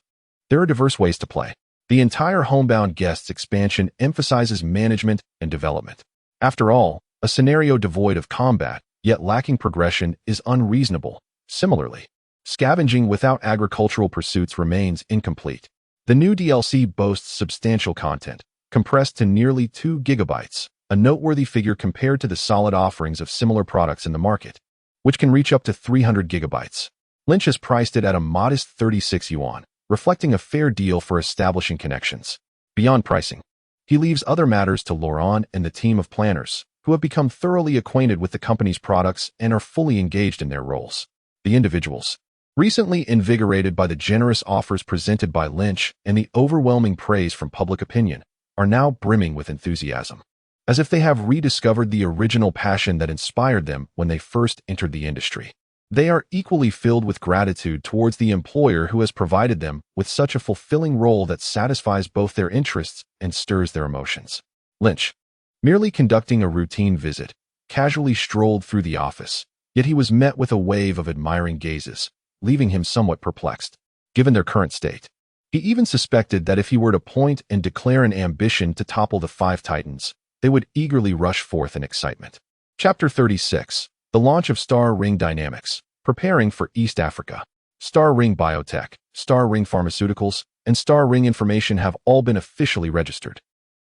there are diverse ways to play. The entire Homebound Guests expansion emphasizes management and development. After all, a scenario devoid of combat, yet lacking progression, is unreasonable. Similarly, scavenging without agricultural pursuits remains incomplete. The new DLC boasts substantial content, compressed to nearly 2 gigabytes, a noteworthy figure compared to the solid offerings of similar products in the market, which can reach up to 300 gigabytes. Lynch has priced it at a modest 36 yuan, reflecting a fair deal for establishing connections. Beyond pricing, he leaves other matters to Laurent and the team of planners, who have become thoroughly acquainted with the company's products and are fully engaged in their roles. The individuals, recently invigorated by the generous offers presented by Lynch and the overwhelming praise from public opinion, are now brimming with enthusiasm, as if they have rediscovered the original passion that inspired them when they first entered the industry. They are equally filled with gratitude towards the employer who has provided them with such a fulfilling role that satisfies both their interests and stirs their emotions. Lynch, merely conducting a routine visit, casually strolled through the office, yet he was met with a wave of admiring gazes, leaving him somewhat perplexed, given their current state. He even suspected that if he were to point and declare an ambition to topple the 5 titans, they would eagerly rush forth in excitement. Chapter 36. The launch of Star Ring Dynamics, preparing for East Africa. Star Ring Biotech, Star Ring Pharmaceuticals, and Star Ring Information have all been officially registered,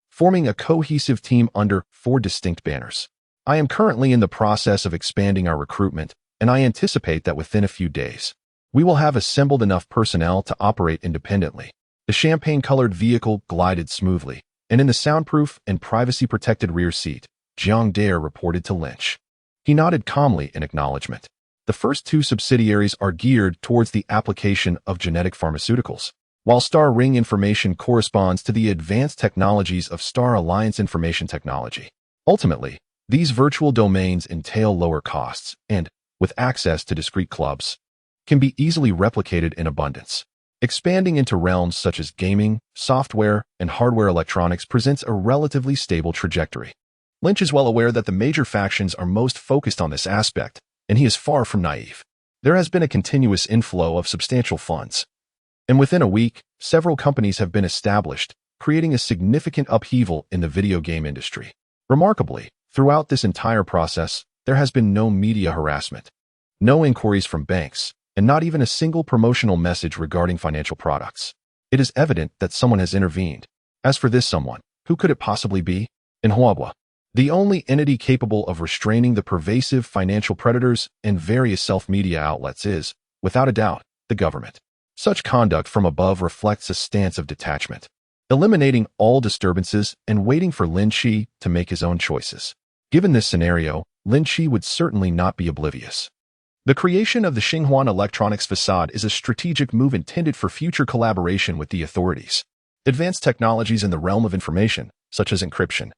forming a cohesive team under 4 distinct banners. I am currently in the process of expanding our recruitment, and I anticipate that within a few days, we will have assembled enough personnel to operate independently. The champagne-colored vehicle glided smoothly, and in the soundproof and privacy-protected rear seat, Jiang Dare reported to Lynch. He nodded calmly in acknowledgement. The first 2 subsidiaries are geared towards the application of genetic pharmaceuticals, while Star Ring Information corresponds to the advanced technologies of Star Alliance Information Technology. Ultimately, these virtual domains entail lower costs and, with access to discrete clubs, can be easily replicated in abundance. Expanding into realms such as gaming, software, and hardware electronics presents a relatively stable trajectory. Lynch is well aware that the major factions are most focused on this aspect, and he is far from naive. There has been a continuous inflow of substantial funds, and within a week, several companies have been established, creating a significant upheaval in the video game industry. Remarkably, throughout this entire process, there has been no media harassment, no inquiries from banks, and not even a single promotional message regarding financial products. It is evident that someone has intervened. As for this someone, who could it possibly be? In Huawei, the only entity capable of restraining the pervasive financial predators in various self-media outlets is, without a doubt, the government. Such conduct from above reflects a stance of detachment, eliminating all disturbances and waiting for Lin Qi to make his own choices. Given this scenario, Lin Qi would certainly not be oblivious. The creation of the Xinhuan Electronics facade is a strategic move intended for future collaboration with the authorities. Advanced technologies in the realm of information, such as encryption,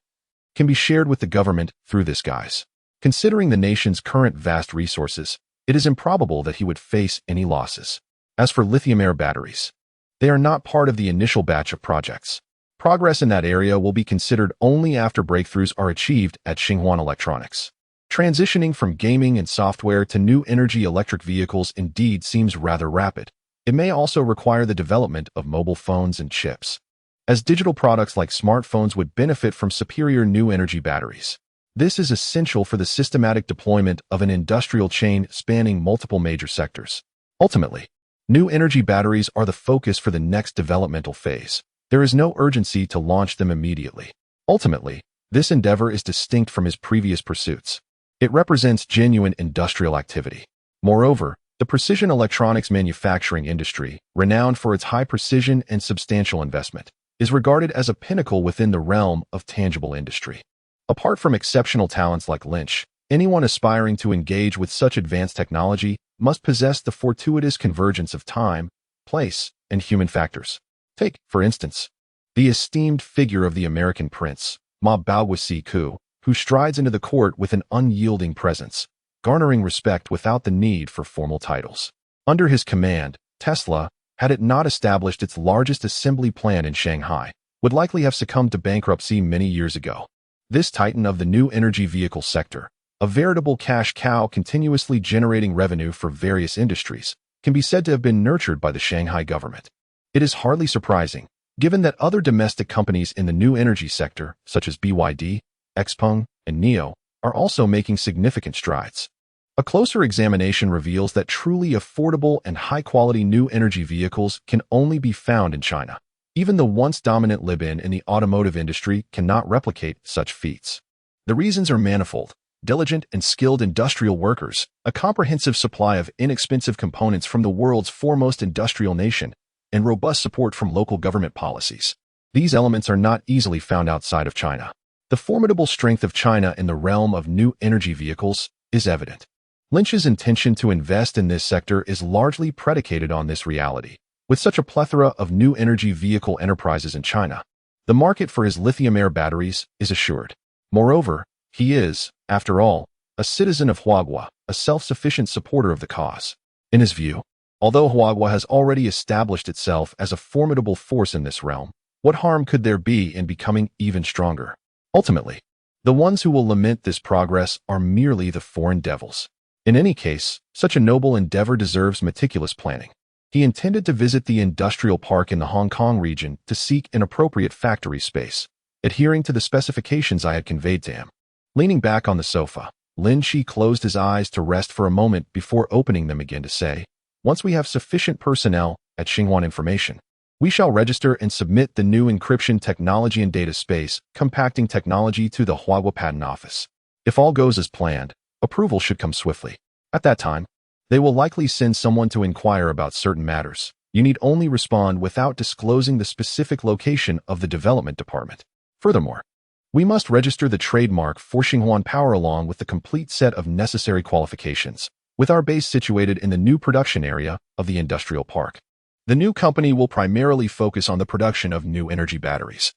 can be shared with the government through this guise. Considering the nation's current vast resources, it is improbable that he would face any losses. As for lithium-air batteries, they are not part of the initial batch of projects. Progress in that area will be considered only after breakthroughs are achieved at Xinhuan Electronics. Transitioning from gaming and software to new energy electric vehicles indeed seems rather rapid. It may also require the development of mobile phones and chips, as digital products like smartphones would benefit from superior new energy batteries. This is essential for the systematic deployment of an industrial chain spanning multiple major sectors. Ultimately, new energy batteries are the focus for the next developmental phase. There is no urgency to launch them immediately. Ultimately, this endeavor is distinct from his previous pursuits. It represents genuine industrial activity. Moreover, the precision electronics manufacturing industry, renowned for its high precision and substantial investment, is regarded as a pinnacle within the realm of tangible industry. Apart from exceptional talents like Lynch, anyone aspiring to engage with such advanced technology must possess the fortuitous convergence of time, place, and human factors. Take, for instance, the esteemed figure of the American prince, Ma Baozi-Ku, who strides into the court with an unyielding presence, garnering respect without the need for formal titles. Under his command, Tesla, had it not established its largest assembly plant in Shanghai, would likely have succumbed to bankruptcy many years ago. This titan of the new energy vehicle sector, a veritable cash cow continuously generating revenue for various industries, can be said to have been nurtured by the Shanghai government. It is hardly surprising, given that other domestic companies in the new energy sector, such as BYD, Xpeng, and NIO, are also making significant strides. A closer examination reveals that truly affordable and high-quality new energy vehicles can only be found in China. Even the once dominant Libin in the automotive industry cannot replicate such feats. The reasons are manifold: diligent and skilled industrial workers, a comprehensive supply of inexpensive components from the world's foremost industrial nation, and robust support from local government policies. These elements are not easily found outside of China. The formidable strength of China in the realm of new energy vehicles is evident. Lynch's intention to invest in this sector is largely predicated on this reality. With such a plethora of new energy vehicle enterprises in China, the market for his lithium-air batteries is assured. Moreover, he is, after all, a citizen of Huawei, a self-sufficient supporter of the cause. In his view, although Huawei has already established itself as a formidable force in this realm, what harm could there be in becoming even stronger? Ultimately, the ones who will lament this progress are merely the foreign devils. In any case, such a noble endeavor deserves meticulous planning. He intended to visit the industrial park in the Hong Kong region to seek an appropriate factory space, adhering to the specifications I had conveyed to him. Leaning back on the sofa, Lin Qi closed his eyes to rest for a moment before opening them again to say, "Once we have sufficient personnel at Xinhuan Information, we shall register and submit the new encryption technology and data space compacting technology to the Huawei Patent Office. If all goes as planned, approval should come swiftly. At that time, they will likely send someone to inquire about certain matters. You need only respond without disclosing the specific location of the development department. Furthermore, we must register the trademark for Xinhuan Power along with the complete set of necessary qualifications, with our base situated in the new production area of the industrial park. The new company will primarily focus on the production of new energy batteries.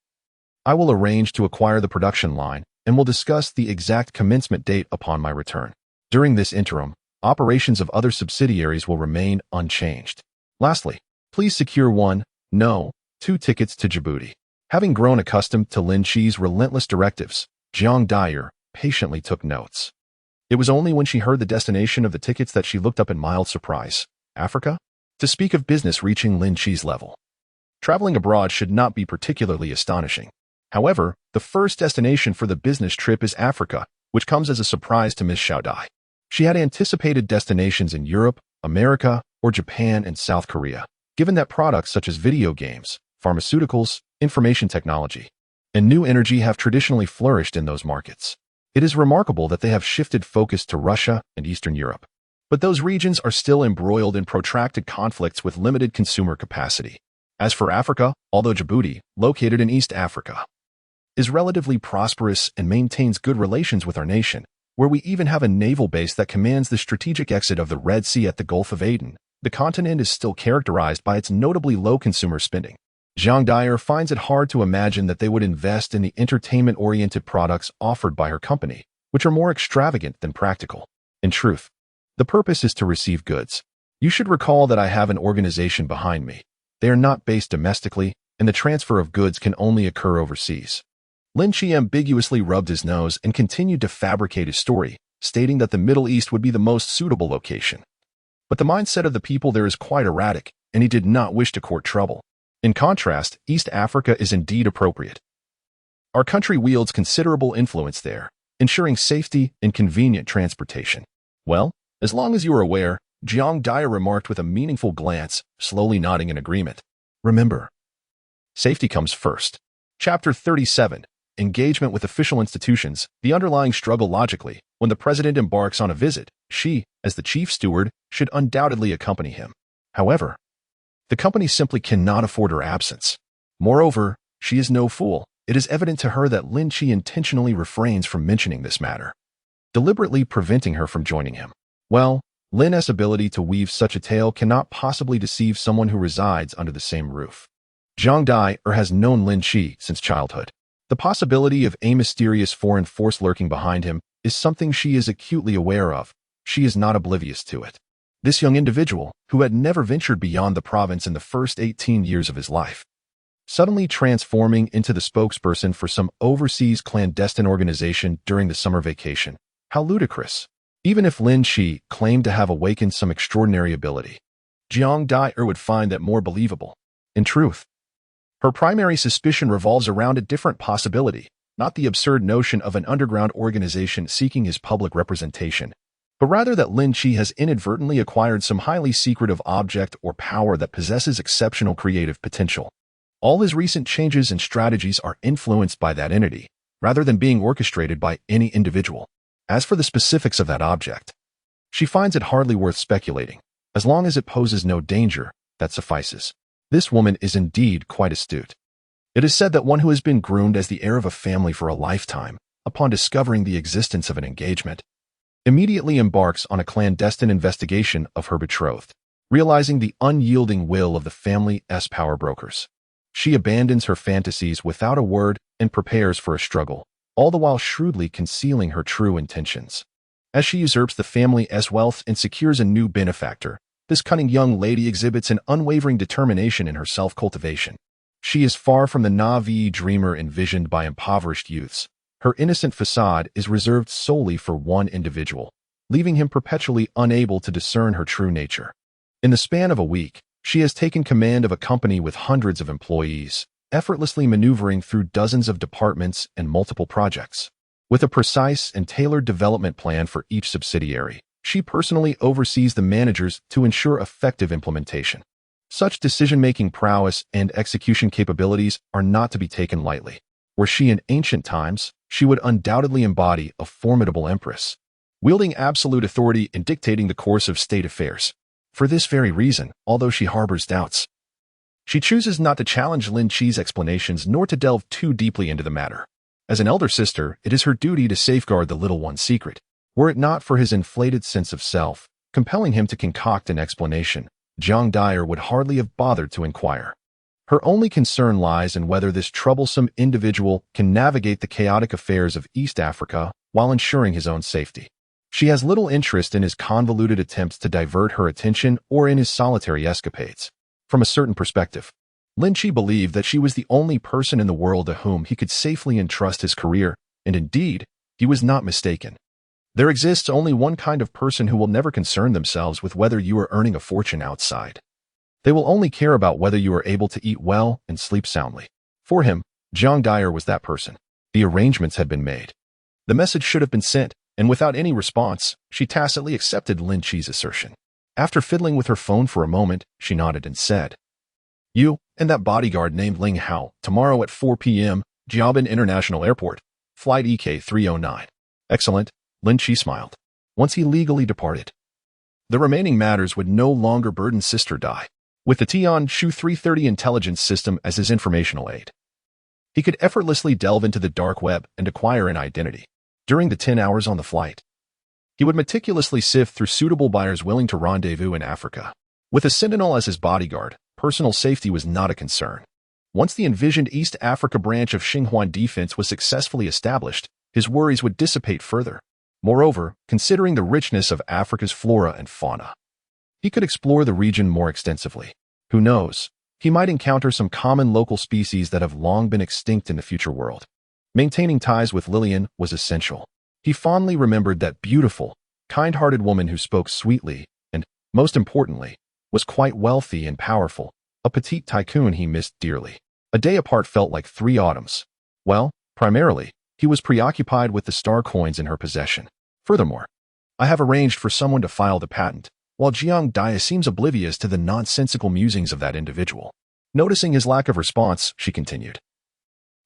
I will arrange to acquire the production line and will discuss the exact commencement date upon my return. During this interim, operations of other subsidiaries will remain unchanged. Lastly, please secure 2 tickets to Djibouti." Having grown accustomed to Lin Qi's relentless directives, Jiang Dyer patiently took notes. It was only when she heard the destination of the tickets that she looked up in mild surprise. Africa? To speak of business reaching Lin Qi's level. Traveling abroad should not be particularly astonishing. However, the first destination for the business trip is Africa, which comes as a surprise to Miss Xiaodai. She had anticipated destinations in Europe, America, or Japan and South Korea, given that products such as video games, pharmaceuticals, information technology, and new energy have traditionally flourished in those markets. It is remarkable that they have shifted focus to Russia and Eastern Europe. But those regions are still embroiled in protracted conflicts with limited consumer capacity. As for Africa, although Djibouti, located in East Africa, is relatively prosperous and maintains good relations with our nation, where we even have a naval base that commands the strategic exit of the Red Sea at the Gulf of Aden, the continent is still characterized by its notably low consumer spending. Jiang Dyer finds it hard to imagine that they would invest in the entertainment-oriented products offered by her company, which are more extravagant than practical. In truth, the purpose is to receive goods. You should recall that I have an organization behind me. They are not based domestically, and the transfer of goods can only occur overseas. Lin Qi ambiguously rubbed his nose and continued to fabricate his story, stating that the Middle East would be the most suitable location. But the mindset of the people there is quite erratic, and he did not wish to court trouble. In contrast, East Africa is indeed appropriate. Our country wields considerable influence there, ensuring safety and convenient transportation. Well, as long as you are aware, Jiang Dyer remarked with a meaningful glance, slowly nodding in agreement. Remember, safety comes first. Chapter 37. Engagement with official institutions, the underlying struggle logically. When the president embarks on a visit, she, as the chief steward, should undoubtedly accompany him. However, the company simply cannot afford her absence. Moreover, she is no fool. It is evident to her that Lin Qi intentionally refrains from mentioning this matter, deliberately preventing her from joining him. Well, Lin's ability to weave such a tale cannot possibly deceive someone who resides under the same roof. Jiang Dyer has known Lin Qi since childhood. The possibility of a mysterious foreign force lurking behind him is something she is acutely aware of. She is not oblivious to it. This young individual, who had never ventured beyond the province in the first 18 years of his life, suddenly transforming into the spokesperson for some overseas clandestine organization during the summer vacation. How ludicrous. Even if Lin Qi claimed to have awakened some extraordinary ability, Jiang Dyer would find that more believable. In truth, her primary suspicion revolves around a different possibility, not the absurd notion of an underground organization seeking his public representation, but rather that Lin Qi has inadvertently acquired some highly secretive object or power that possesses exceptional creative potential. All his recent changes and strategies are influenced by that entity, rather than being orchestrated by any individual. As for the specifics of that object, she finds it hardly worth speculating. As long as it poses no danger, that suffices. This woman is indeed quite astute. It is said that one who has been groomed as the heir of a family for a lifetime, upon discovering the existence of an engagement, immediately embarks on a clandestine investigation of her betrothed, realizing the unyielding will of the family's power brokers. She abandons her fantasies without a word and prepares for a struggle, all the while shrewdly concealing her true intentions. As she usurps the family's wealth and secures a new benefactor, this cunning young lady exhibits an unwavering determination in her self-cultivation. She is far from the naive dreamer envisioned by impoverished youths. Her innocent facade is reserved solely for one individual, leaving him perpetually unable to discern her true nature. In the span of a week, she has taken command of a company with hundreds of employees, effortlessly maneuvering through dozens of departments and multiple projects. With a precise and tailored development plan for each subsidiary, she personally oversees the managers to ensure effective implementation. Such decision-making prowess and execution capabilities are not to be taken lightly. Were she in ancient times, she would undoubtedly embody a formidable empress, wielding absolute authority and dictating the course of state affairs. For this very reason, although she harbors doubts, she chooses not to challenge Lin Qi's explanations nor to delve too deeply into the matter. As an elder sister, it is her duty to safeguard the little one's secret. Were it not for his inflated sense of self, compelling him to concoct an explanation, Jiang Dyer would hardly have bothered to inquire. Her only concern lies in whether this troublesome individual can navigate the chaotic affairs of East Africa while ensuring his own safety. She has little interest in his convoluted attempts to divert her attention or in his solitary escapades. From a certain perspective, Lin Qi believed that she was the only person in the world to whom he could safely entrust his career, And indeed, he was not mistaken. There exists only one kind of person who will never concern themselves with whether you are earning a fortune outside. They will only care about whether you are able to eat well and sleep soundly. For him, Jiang Dyer was that person. The arrangements had been made. The message should have been sent, and without any response, she tacitly accepted Lin Qi's assertion. After fiddling with her phone for a moment, she nodded and said, "You and that bodyguard named Ling Hao, tomorrow at 4 p.m., Jiabin International Airport, flight EK309. Excellent," Lin Qi smiled. Once he legally departed, the remaining matters would no longer burden Sister Dai. With the Tian Shu 330 intelligence system as his informational aid, he could effortlessly delve into the dark web and acquire an identity. During the 10 hours on the flight, he would meticulously sift through suitable buyers willing to rendezvous in Africa. With a sentinel as his bodyguard, personal safety was not a concern. Once the envisioned East Africa branch of Xinhuan defense was successfully established, his worries would dissipate further. Moreover, considering the richness of Africa's flora and fauna, he could explore the region more extensively. Who knows? He might encounter some common local species that have long been extinct in the future world. Maintaining ties with Lillian was essential. He fondly remembered that beautiful, kind-hearted woman who spoke sweetly and, most importantly, was quite wealthy and powerful, a petite tycoon he missed dearly. A day apart felt like 3 autumns. Well, primarily, he was preoccupied with the star coins in her possession. Furthermore, I have arranged for someone to file the patent, while Jiang Dai seems oblivious to the nonsensical musings of that individual. Noticing his lack of response, she continued,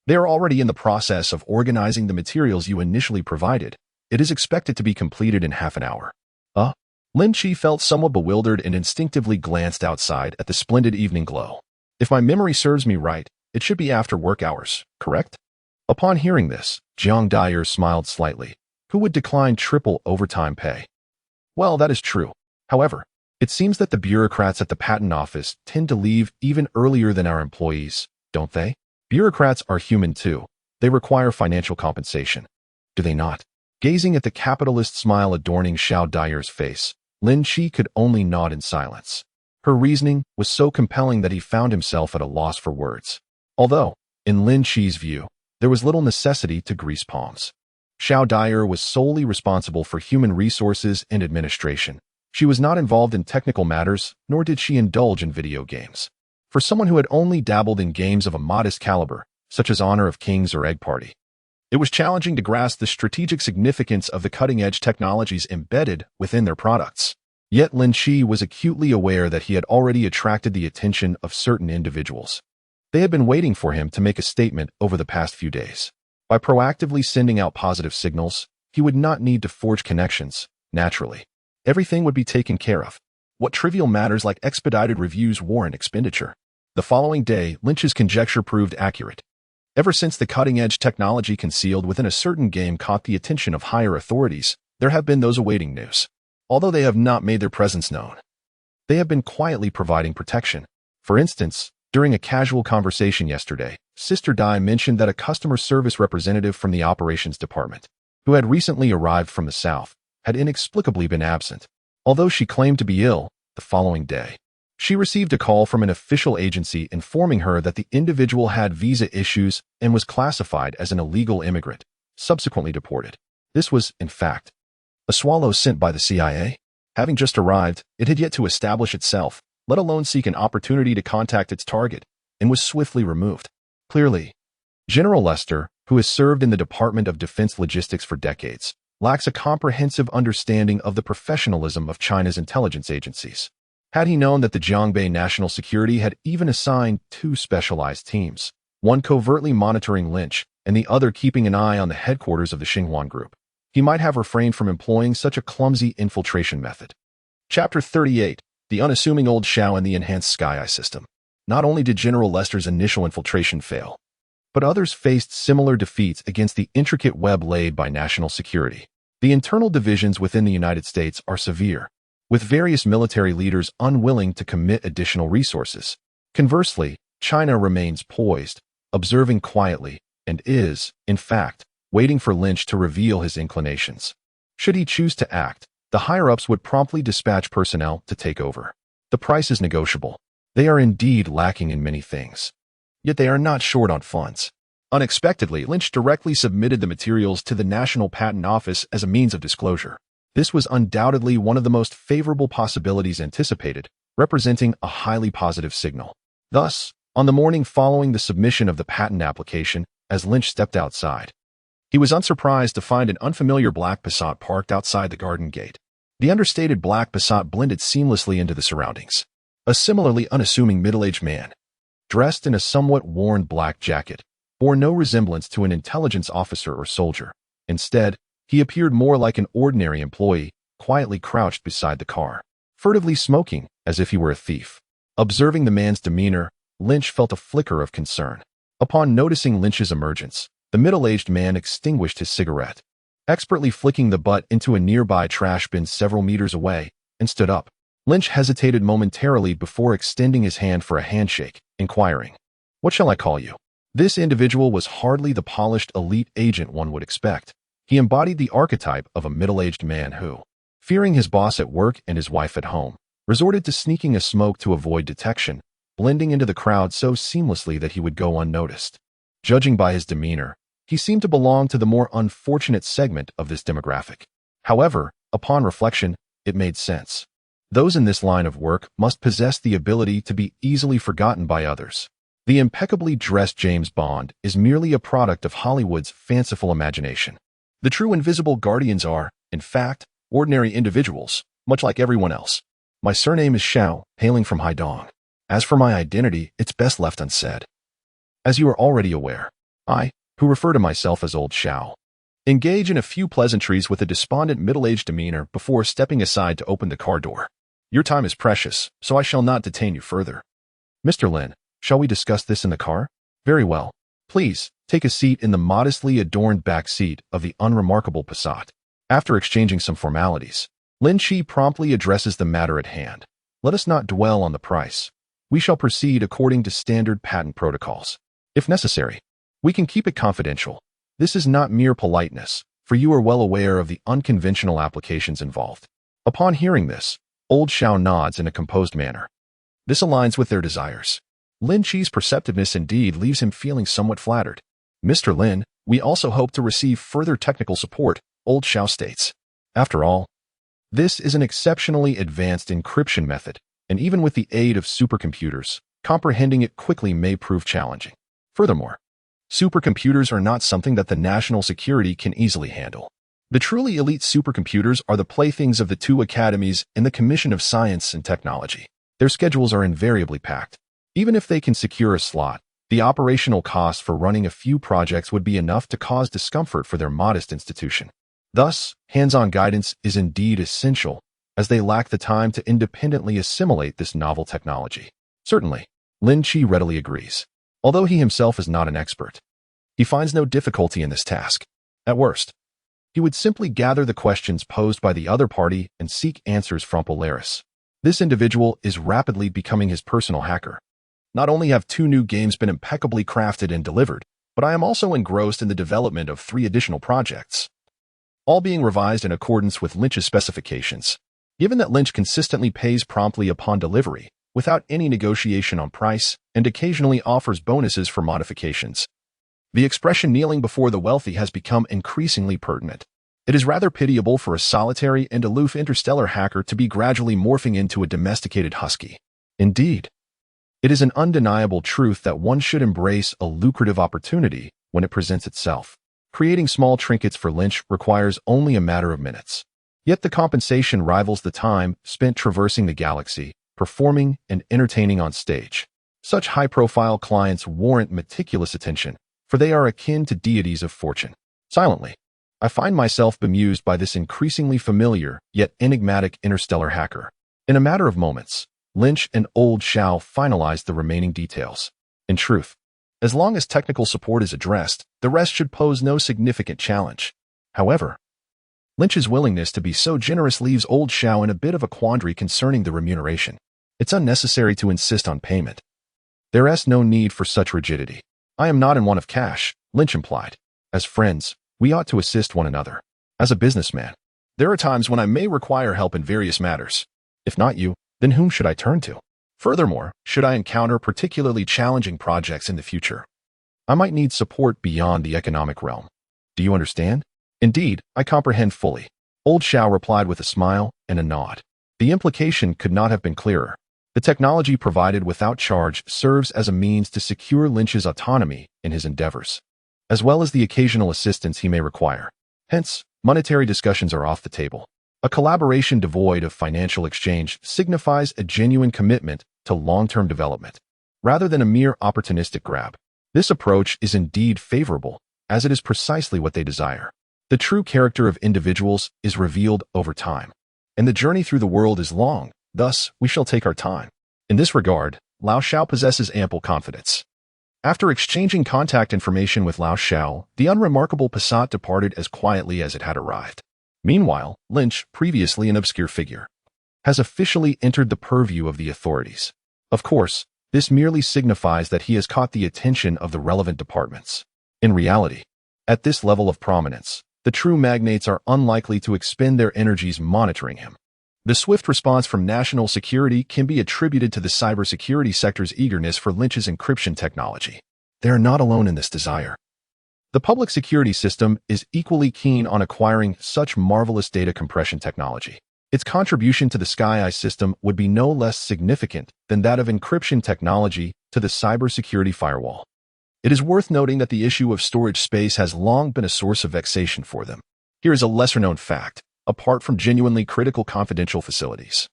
"They are already in the process of organizing the materials you initially provided. It is expected to be completed in half an hour." Lin Qi felt somewhat bewildered and instinctively glanced outside at the splendid evening glow. If my memory serves me right, it should be after work hours, correct? Upon hearing this, Jiang Dyer smiled slightly. Who would decline triple overtime pay? Well, that is true. However, it seems that the bureaucrats at the patent office tend to leave even earlier than our employees, don't they? Bureaucrats are human too. They require financial compensation. Do they not? Gazing at the capitalist smile adorning Xiao Dyer's face, Lin Qi could only nod in silence. Her reasoning was so compelling that he found himself at a loss for words. Although, in Lin Qi's view, there was little necessity to grease palms. Xiao Dyer was solely responsible for human resources and administration. She was not involved in technical matters, nor did she indulge in video games. For someone who had only dabbled in games of a modest caliber, such as Honor of Kings or Egg Party, it was challenging to grasp the strategic significance of the cutting-edge technologies embedded within their products. Yet Lin Qi was acutely aware that he had already attracted the attention of certain individuals. They had been waiting for him to make a statement over the past few days. By proactively sending out positive signals, he would not need to forge connections, naturally. Everything would be taken care of. What trivial matters like expedited reviews warrant expenditure? The following day, Lynch's conjecture proved accurate. Ever since the cutting-edge technology concealed within a certain game caught the attention of higher authorities, there have been those awaiting news. Although they have not made their presence known, they have been quietly providing protection. For instance, during a casual conversation yesterday, Sister Dai mentioned that a customer service representative from the operations department, who had recently arrived from the south, had inexplicably been absent. Although she claimed to be ill, the following day, she received a call from an official agency informing her that the individual had visa issues and was classified as an illegal immigrant, subsequently deported. This was, in fact, a swallow sent by the CIA. Having just arrived, it had yet to establish itself, let alone seek an opportunity to contact its target, and was swiftly removed. Clearly, General Lester, who has served in the Department of Defense Logistics for decades, lacks a comprehensive understanding of the professionalism of China's intelligence agencies. Had he known that the Jiangbei National Security had even assigned 2 specialized teams, one covertly monitoring Lynch and the other keeping an eye on the headquarters of the Xinhuan Group, he might have refrained from employing such a clumsy infiltration method. Chapter 38, The Unassuming Old Xiao and the Enhanced Sky Eye System. Not only did General Lester's initial infiltration fail, but others faced similar defeats against the intricate web laid by national security. The internal divisions within the United States are severe, with various military leaders unwilling to commit additional resources. Conversely, China remains poised, observing quietly, and is, in fact, waiting for Lynch to reveal his inclinations. Should he choose to act, the higher-ups would promptly dispatch personnel to take over. The price is negotiable. They are indeed lacking in many things. Yet they are not short on funds. Unexpectedly, Lynch directly submitted the materials to the National Patent Office as a means of disclosure. This was undoubtedly one of the most favorable possibilities anticipated, representing a highly positive signal. Thus, on the morning following the submission of the patent application, as Lynch stepped outside, he was unsurprised to find an unfamiliar black Passat parked outside the garden gate. The understated black Passat blended seamlessly into the surroundings. A similarly unassuming middle-aged man, dressed in a somewhat worn black jacket, bore no resemblance to an intelligence officer or soldier. Instead, he appeared more like an ordinary employee, quietly crouched beside the car, furtively smoking, as if he were a thief. Observing the man's demeanor, Lynch felt a flicker of concern. Upon noticing Lynch's emergence, the middle-aged man extinguished his cigarette, expertly flicking the butt into a nearby trash bin several meters away, and stood up. Lynch hesitated momentarily before extending his hand for a handshake, inquiring, "What shall I call you?" This individual was hardly the polished elite agent one would expect. He embodied the archetype of a middle-aged man who, fearing his boss at work and his wife at home, resorted to sneaking a smoke to avoid detection, blending into the crowd so seamlessly that he would go unnoticed. Judging by his demeanor, he seemed to belong to the more unfortunate segment of this demographic. However, upon reflection, it made sense. Those in this line of work must possess the ability to be easily forgotten by others. The impeccably dressed James Bond is merely a product of Hollywood's fanciful imagination. The true invisible guardians are, in fact, ordinary individuals, much like everyone else. My surname is Xiao, hailing from Haidong. As for my identity, it's best left unsaid. As you are already aware, I, who refer to myself as Old Xiao, engage in a few pleasantries with a despondent middle-aged demeanor before stepping aside to open the car door. Your time is precious, so I shall not detain you further. Mr. Lin, shall we discuss this in the car? Very well. Please, take a seat in the modestly adorned back seat of the unremarkable Passat. After exchanging some formalities, Lin Qi promptly addresses the matter at hand. Let us not dwell on the price. We shall proceed according to standard patent protocols. If necessary, we can keep it confidential. This is not mere politeness, for you are well aware of the unconventional applications involved. Upon hearing this, Old Xiao nods in a composed manner. This aligns with their desires. Lin Qi's perceptiveness indeed leaves him feeling somewhat flattered. Mr. Lin, we also hope to receive further technical support, Old Xiao states. After all, this is an exceptionally advanced encryption method, and even with the aid of supercomputers, comprehending it quickly may prove challenging. Furthermore, supercomputers are not something that the national security can easily handle. The truly elite supercomputers are the playthings of the two academies in the Commission of Science and Technology. Their schedules are invariably packed. Even if they can secure a slot, the operational costs for running a few projects would be enough to cause discomfort for their modest institution. Thus, hands-on guidance is indeed essential, as they lack the time to independently assimilate this novel technology. Certainly, Lin Qi readily agrees. Although he himself is not an expert, he finds no difficulty in this task. At worst, he would simply gather the questions posed by the other party and seek answers from Polaris. This individual is rapidly becoming his personal hacker. Not only have 2 new games been impeccably crafted and delivered, but I am also engrossed in the development of 3 additional projects, all being revised in accordance with Lynch's specifications. Given that Lynch consistently pays promptly upon delivery, without any negotiation on price, and occasionally offers bonuses for modifications, the expression kneeling before the wealthy has become increasingly pertinent. It is rather pitiable for a solitary and aloof interstellar hacker to be gradually morphing into a domesticated husky. Indeed, it is an undeniable truth that one should embrace a lucrative opportunity when it presents itself. Creating small trinkets for Lynch requires only a matter of minutes. Yet the compensation rivals the time spent traversing the galaxy, performing and entertaining on stage. Such high-profile clients warrant meticulous attention, for they are akin to deities of fortune. Silently, I find myself bemused by this increasingly familiar yet enigmatic interstellar hacker. In a matter of moments, Lynch and Old Xiao finalized the remaining details. In truth, as long as technical support is addressed, the rest should pose no significant challenge. However, Lynch's willingness to be so generous leaves Old Xiao in a bit of a quandary concerning the remuneration. It's unnecessary to insist on payment. There is no need for such rigidity. I am not in want of cash, Lynch implied. As friends, we ought to assist one another. As a businessman, there are times when I may require help in various matters. If not you, then whom should I turn to? Furthermore, should I encounter particularly challenging projects in the future, I might need support beyond the economic realm. Do you understand? Indeed, I comprehend fully. Old Xiao replied with a smile and a nod. The implication could not have been clearer. The technology provided without charge serves as a means to secure Lin Qi's autonomy in his endeavors, as well as the occasional assistance he may require. Hence, monetary discussions are off the table. A collaboration devoid of financial exchange signifies a genuine commitment to long-term development, rather than a mere opportunistic grab. This approach is indeed favorable, as it is precisely what they desire. The true character of individuals is revealed over time, and the journey through the world is long, thus we shall take our time. In this regard, Lao Xiao possesses ample confidence. After exchanging contact information with Lao Xiao, the unremarkable Passat departed as quietly as it had arrived. Meanwhile, Lin Qi, previously an obscure figure, has officially entered the purview of the authorities. Of course, this merely signifies that he has caught the attention of the relevant departments. In reality, at this level of prominence, the true magnates are unlikely to expend their energies monitoring him. The swift response from national security can be attributed to the cybersecurity sector's eagerness for Lin Qi's encryption technology. They are not alone in this desire. The public security system is equally keen on acquiring such marvelous data compression technology. Its contribution to the SkyEye system would be no less significant than that of encryption technology to the cybersecurity firewall. It is worth noting that the issue of storage space has long been a source of vexation for them. Here is a lesser-known fact. Apart from genuinely critical confidential facilities,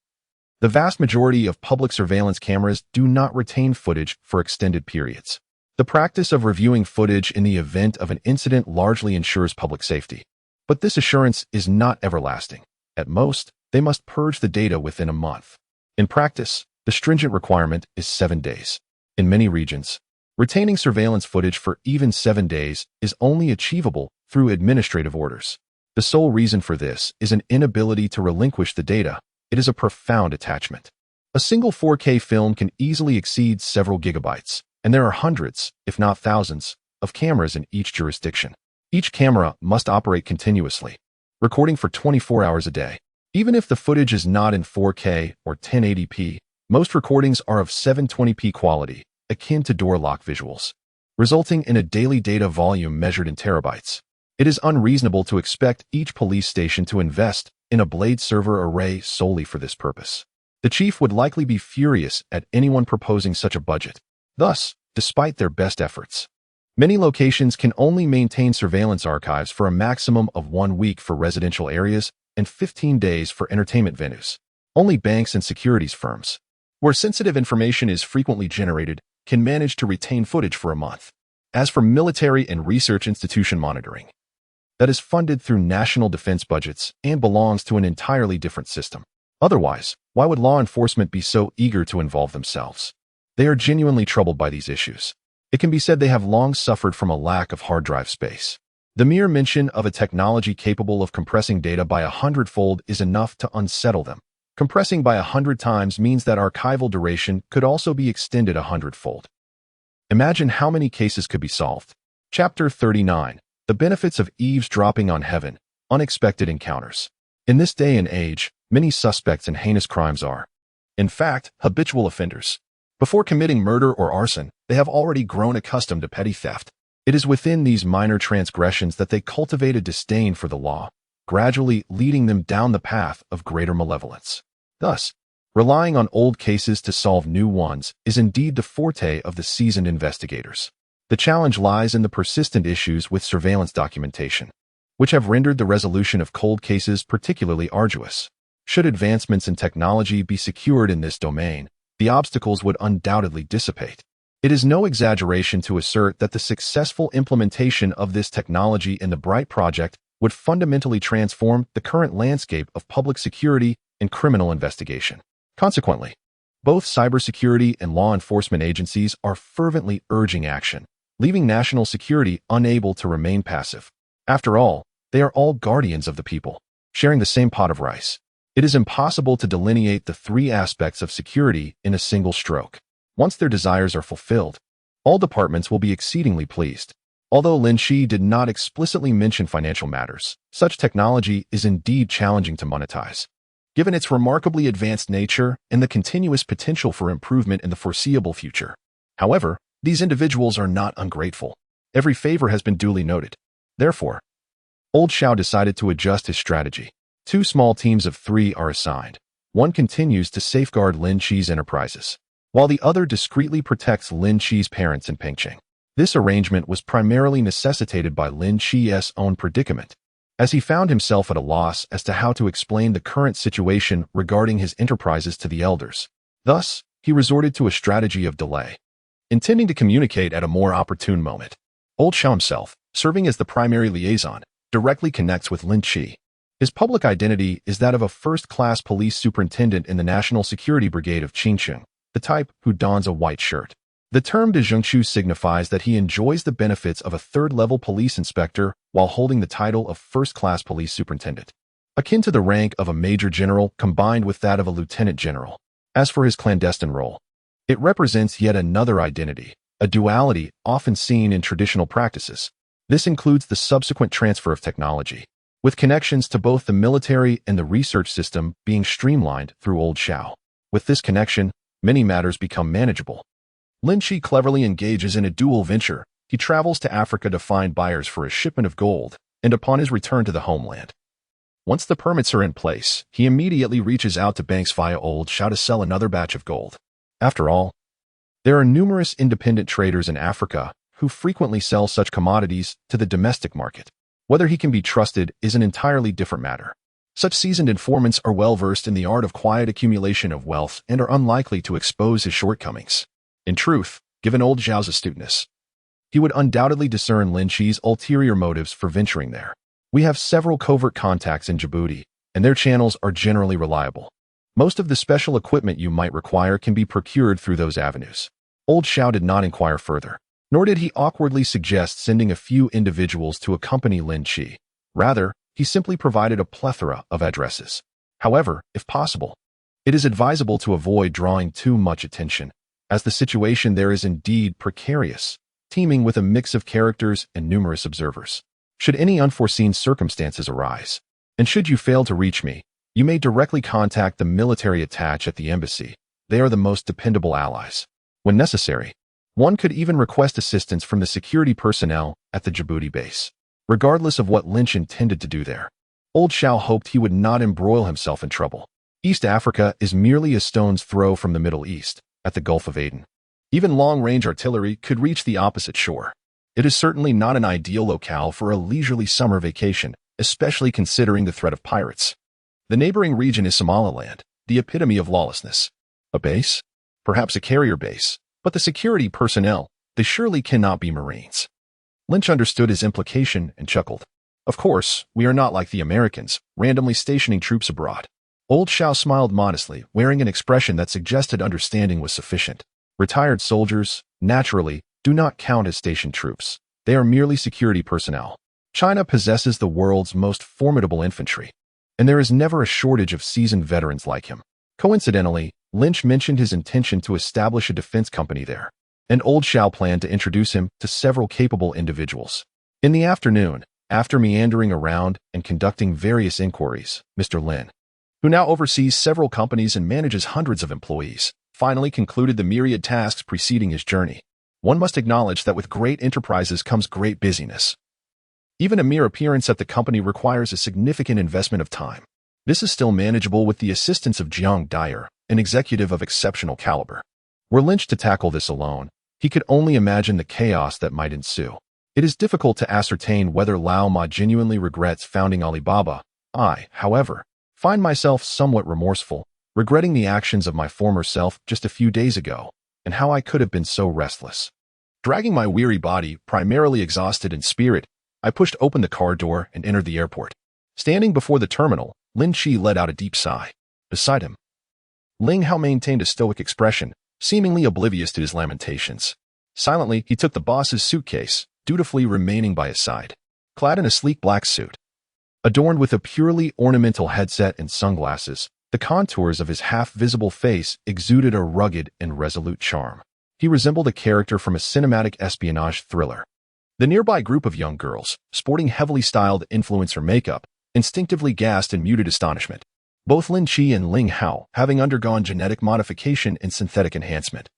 the vast majority of public surveillance cameras do not retain footage for extended periods. The practice of reviewing footage in the event of an incident largely ensures public safety. But this assurance is not everlasting. At most, they must purge the data within a month. In practice, the stringent requirement is 7 days. In many regions, retaining surveillance footage for even 7 days is only achievable through administrative orders. The sole reason for this is an inability to relinquish the data. It is a profound attachment. A single 4K film can easily exceed several gigabytes, and there are hundreds, if not thousands, of cameras in each jurisdiction. Each camera must operate continuously, recording for 24 hours a day. Even if the footage is not in 4K or 1080p, most recordings are of 720p quality, akin to door lock visuals, resulting in a daily data volume measured in terabytes. It is unreasonable to expect each police station to invest in a blade server array solely for this purpose. The chief would likely be furious at anyone proposing such a budget. Thus, despite their best efforts, many locations can only maintain surveillance archives for a maximum of 1 week for residential areas and 15 days for entertainment venues. Only banks and securities firms, where sensitive information is frequently generated, can manage to retain footage for a month. As for military and research institution monitoring, that is funded through national defense budgets and belongs to an entirely different system. Otherwise, why would law enforcement be so eager to involve themselves? They are genuinely troubled by these issues. It can be said they have long suffered from a lack of hard drive space. The mere mention of a technology capable of compressing data by 100-fold is enough to unsettle them. Compressing by 100 times means that archival duration could also be extended 100-fold. Imagine how many cases could be solved. Chapter 39. The benefits of eavesdropping on heaven, unexpected encounters. In this day and age, many suspects in heinous crimes are, in fact, habitual offenders. Before committing murder or arson, they have already grown accustomed to petty theft. It is within these minor transgressions that they cultivate a disdain for the law, gradually leading them down the path of greater malevolence. Thus, relying on old cases to solve new ones is indeed the forte of the seasoned investigators. The challenge lies in the persistent issues with surveillance documentation, which have rendered the resolution of cold cases particularly arduous. Should advancements in technology be secured in this domain, the obstacles would undoubtedly dissipate. It is no exaggeration to assert that the successful implementation of this technology in the Bright Project would fundamentally transform the current landscape of public security and criminal investigation. Consequently, both cybersecurity and law enforcement agencies are fervently urging action, leaving national security unable to remain passive. After all, they are all guardians of the people, sharing the same pot of rice. It is impossible to delineate the 3 aspects of security in a single stroke. Once their desires are fulfilled, all departments will be exceedingly pleased. Although Lin Qi did not explicitly mention financial matters, such technology is indeed challenging to monetize, given its remarkably advanced nature and the continuous potential for improvement in the foreseeable future. However, these individuals are not ungrateful. Every favor has been duly noted. Therefore, Old Xiao decided to adjust his strategy. 2 small teams of 3 are assigned. One continues to safeguard Lin Qi's enterprises, while the other discreetly protects Lin Qi's parents in Pengcheng. This arrangement was primarily necessitated by Lin Qi's own predicament, as he found himself at a loss as to how to explain the current situation regarding his enterprises to the elders. Thus, he resorted to a strategy of delay, intending to communicate at a more opportune moment. Old Xiao himself, serving as the primary liaison, directly connects with Lin Qi. His public identity is that of a first-class police superintendent in the National Security Brigade of Qingcheng, the type who dons a white shirt. The term de zhengqiu signifies that he enjoys the benefits of a third-level police inspector while holding the title of first-class police superintendent, akin to the rank of a major general combined with that of a lieutenant general. As for his clandestine role, it represents yet another identity, a duality often seen in traditional practices. This includes the subsequent transfer of technology, with connections to both the military and the research system being streamlined through Old Xiao. With this connection, many matters become manageable. Lin Qi cleverly engages in a dual venture. He travels to Africa to find buyers for a shipment of gold, and upon his return to the homeland, once the permits are in place, he immediately reaches out to banks via Old Xiao to sell another batch of gold. After all, there are numerous independent traders in Africa who frequently sell such commodities to the domestic market. Whether he can be trusted is an entirely different matter. Such seasoned informants are well versed in the art of quiet accumulation of wealth and are unlikely to expose his shortcomings. In truth, given Old Xiao's astuteness, he would undoubtedly discern Lin Qi's ulterior motives for venturing there. We have several covert contacts in Djibouti, and their channels are generally reliable. Most of the special equipment you might require can be procured through those avenues. Old Xiao did not inquire further, nor did he awkwardly suggest sending a few individuals to accompany Lin Qi. Rather, he simply provided a plethora of addresses. However, if possible, it is advisable to avoid drawing too much attention, as the situation there is indeed precarious, teeming with a mix of characters and numerous observers. Should any unforeseen circumstances arise, and should you fail to reach me, you may directly contact the military attaché at the embassy. They are the most dependable allies. When necessary, one could even request assistance from the security personnel at the Djibouti base. Regardless of what Lynch intended to do there, Old Xiao hoped he would not embroil himself in trouble. East Africa is merely a stone's throw from the Middle East, at the Gulf of Aden. Even long-range artillery could reach the opposite shore. It is certainly not an ideal locale for a leisurely summer vacation, especially considering the threat of pirates. The neighboring region is Somaliland, the epitome of lawlessness. A base? Perhaps a carrier base, but the security personnel, they surely cannot be Marines. Lynch understood his implication and chuckled. Of course, we are not like the Americans, randomly stationing troops abroad. Old Xiao smiled modestly, wearing an expression that suggested understanding was sufficient. Retired soldiers, naturally, do not count as stationed troops. They are merely security personnel. China possesses the world's most formidable infantry, and there is never a shortage of seasoned veterans like him. Coincidentally, Lynch mentioned his intention to establish a defense company there, and Old Xiao planned to introduce him to several capable individuals. In the afternoon, after meandering around and conducting various inquiries, Mr. Lin, who now oversees several companies and manages hundreds of employees, finally concluded the myriad tasks preceding his journey. One must acknowledge that with great enterprises comes great busyness. Even a mere appearance at the company requires a significant investment of time. This is still manageable with the assistance of Jiang Dyer, an executive of exceptional caliber. Were Lynch to tackle this alone, he could only imagine the chaos that might ensue. It is difficult to ascertain whether Lao Ma genuinely regrets founding Alibaba. I, however, find myself somewhat remorseful, regretting the actions of my former self just a few days ago, and how I could have been so restless. Dragging my weary body, primarily exhausted in spirit, I pushed open the car door and entered the airport. Standing before the terminal, Lin Qi let out a deep sigh. Beside him, Ling Hao maintained a stoic expression, seemingly oblivious to his lamentations. Silently, he took the boss's suitcase, dutifully remaining by his side. Clad in a sleek black suit, adorned with a purely ornamental headset and sunglasses, the contours of his half-visible face exuded a rugged and resolute charm. He resembled a character from a cinematic espionage thriller. The nearby group of young girls, sporting heavily styled influencer makeup, instinctively gasped in muted astonishment. Both Lin Qi and Ling Hao having undergone genetic modification and synthetic enhancement.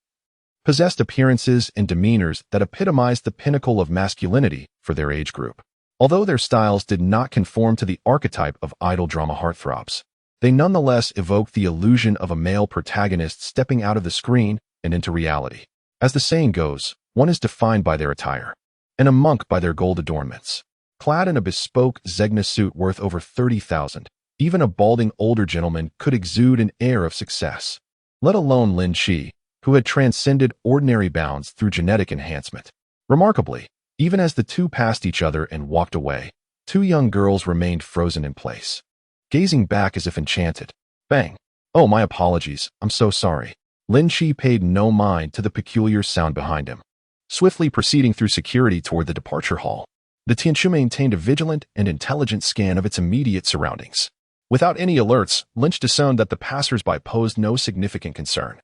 possessed appearances and demeanors that epitomized the pinnacle of masculinity for their age group. Although their styles did not conform to the archetype of idol drama heartthrobs, they nonetheless evoked the illusion of a male protagonist stepping out of the screen and into reality. As the saying goes, one is defined by their attire, and a monk by their gold adornments. Clad in a bespoke Zegna suit worth over 30,000, even a balding older gentleman could exude an air of success, let alone Lin Qi, who had transcended ordinary bounds through genetic enhancement. Remarkably, even as the two passed each other and walked away, two young girls remained frozen in place, gazing back as if enchanted. Bang! Oh, my apologies, I'm so sorry. Lin Qi paid no mind to the peculiar sound behind him. Swiftly proceeding through security toward the departure hall, the Tianqiu maintained a vigilant and intelligent scan of its immediate surroundings. Without any alerts, Lynch discerned that the passers-by posed no significant concern,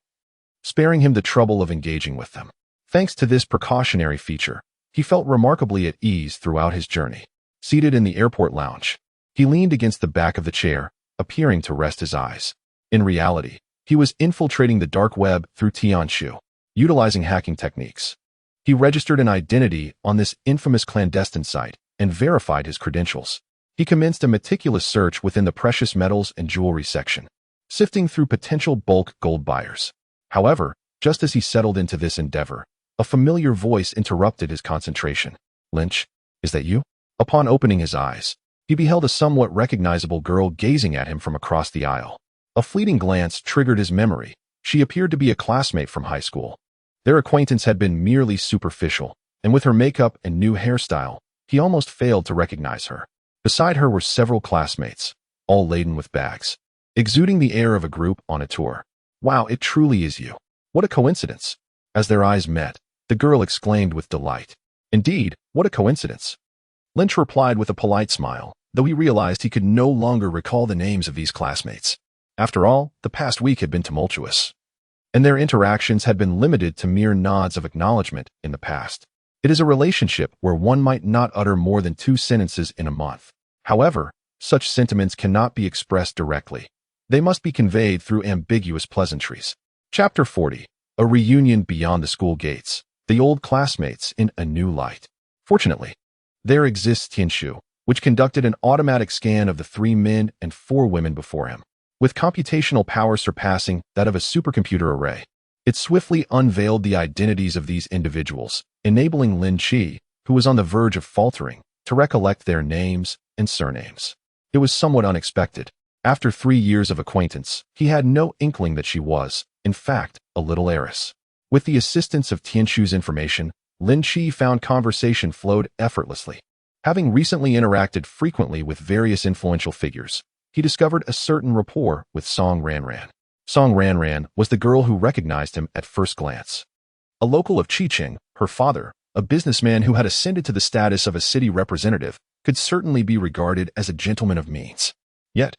sparing him the trouble of engaging with them. Thanks to this precautionary feature, he felt remarkably at ease throughout his journey. Seated in the airport lounge, he leaned against the back of the chair, appearing to rest his eyes. In reality, he was infiltrating the dark web through Tianqiu, utilizing hacking techniques. He registered an identity on this infamous clandestine site and verified his credentials. He commenced a meticulous search within the precious metals and jewelry section, sifting through potential bulk gold buyers. However, just as he settled into this endeavor, a familiar voice interrupted his concentration. Lynch, is that you? Upon opening his eyes, he beheld a somewhat recognizable girl gazing at him from across the aisle. A fleeting glance triggered his memory. She appeared to be a classmate from high school. Their acquaintance had been merely superficial, and with her makeup and new hairstyle, he almost failed to recognize her. Beside her were several classmates, all laden with bags, exuding the air of a group on a tour. Wow, it truly is you. What a coincidence. As their eyes met, the girl exclaimed with delight. Indeed, what a coincidence. Lynch replied with a polite smile, though he realized he could no longer recall the names of these classmates. After all, the past week had been tumultuous, and their interactions had been limited to mere nods of acknowledgement in the past. It is a relationship where one might not utter more than 2 sentences in a month. However, such sentiments cannot be expressed directly. They must be conveyed through ambiguous pleasantries. Chapter 40. A reunion beyond the school gates. The old classmates in a new light. Fortunately, there exists Tianqiu, which conducted an automatic scan of the 3 men and 4 women before him, with computational power surpassing that of a supercomputer array. It swiftly unveiled the identities of these individuals, enabling Lin Qi, who was on the verge of faltering, to recollect their names and surnames. It was somewhat unexpected. After 3 years of acquaintance, he had no inkling that she was, in fact, a little heiress. With the assistance of Tianqiu's information, Lin Qi found conversation flowed effortlessly. Having recently interacted frequently with various influential figures, he discovered a certain rapport with Song Ranran. Song Ranran was the girl who recognized him at first glance. A local of Qiqing, her father, a businessman who had ascended to the status of a city representative, could certainly be regarded as a gentleman of means. Yet,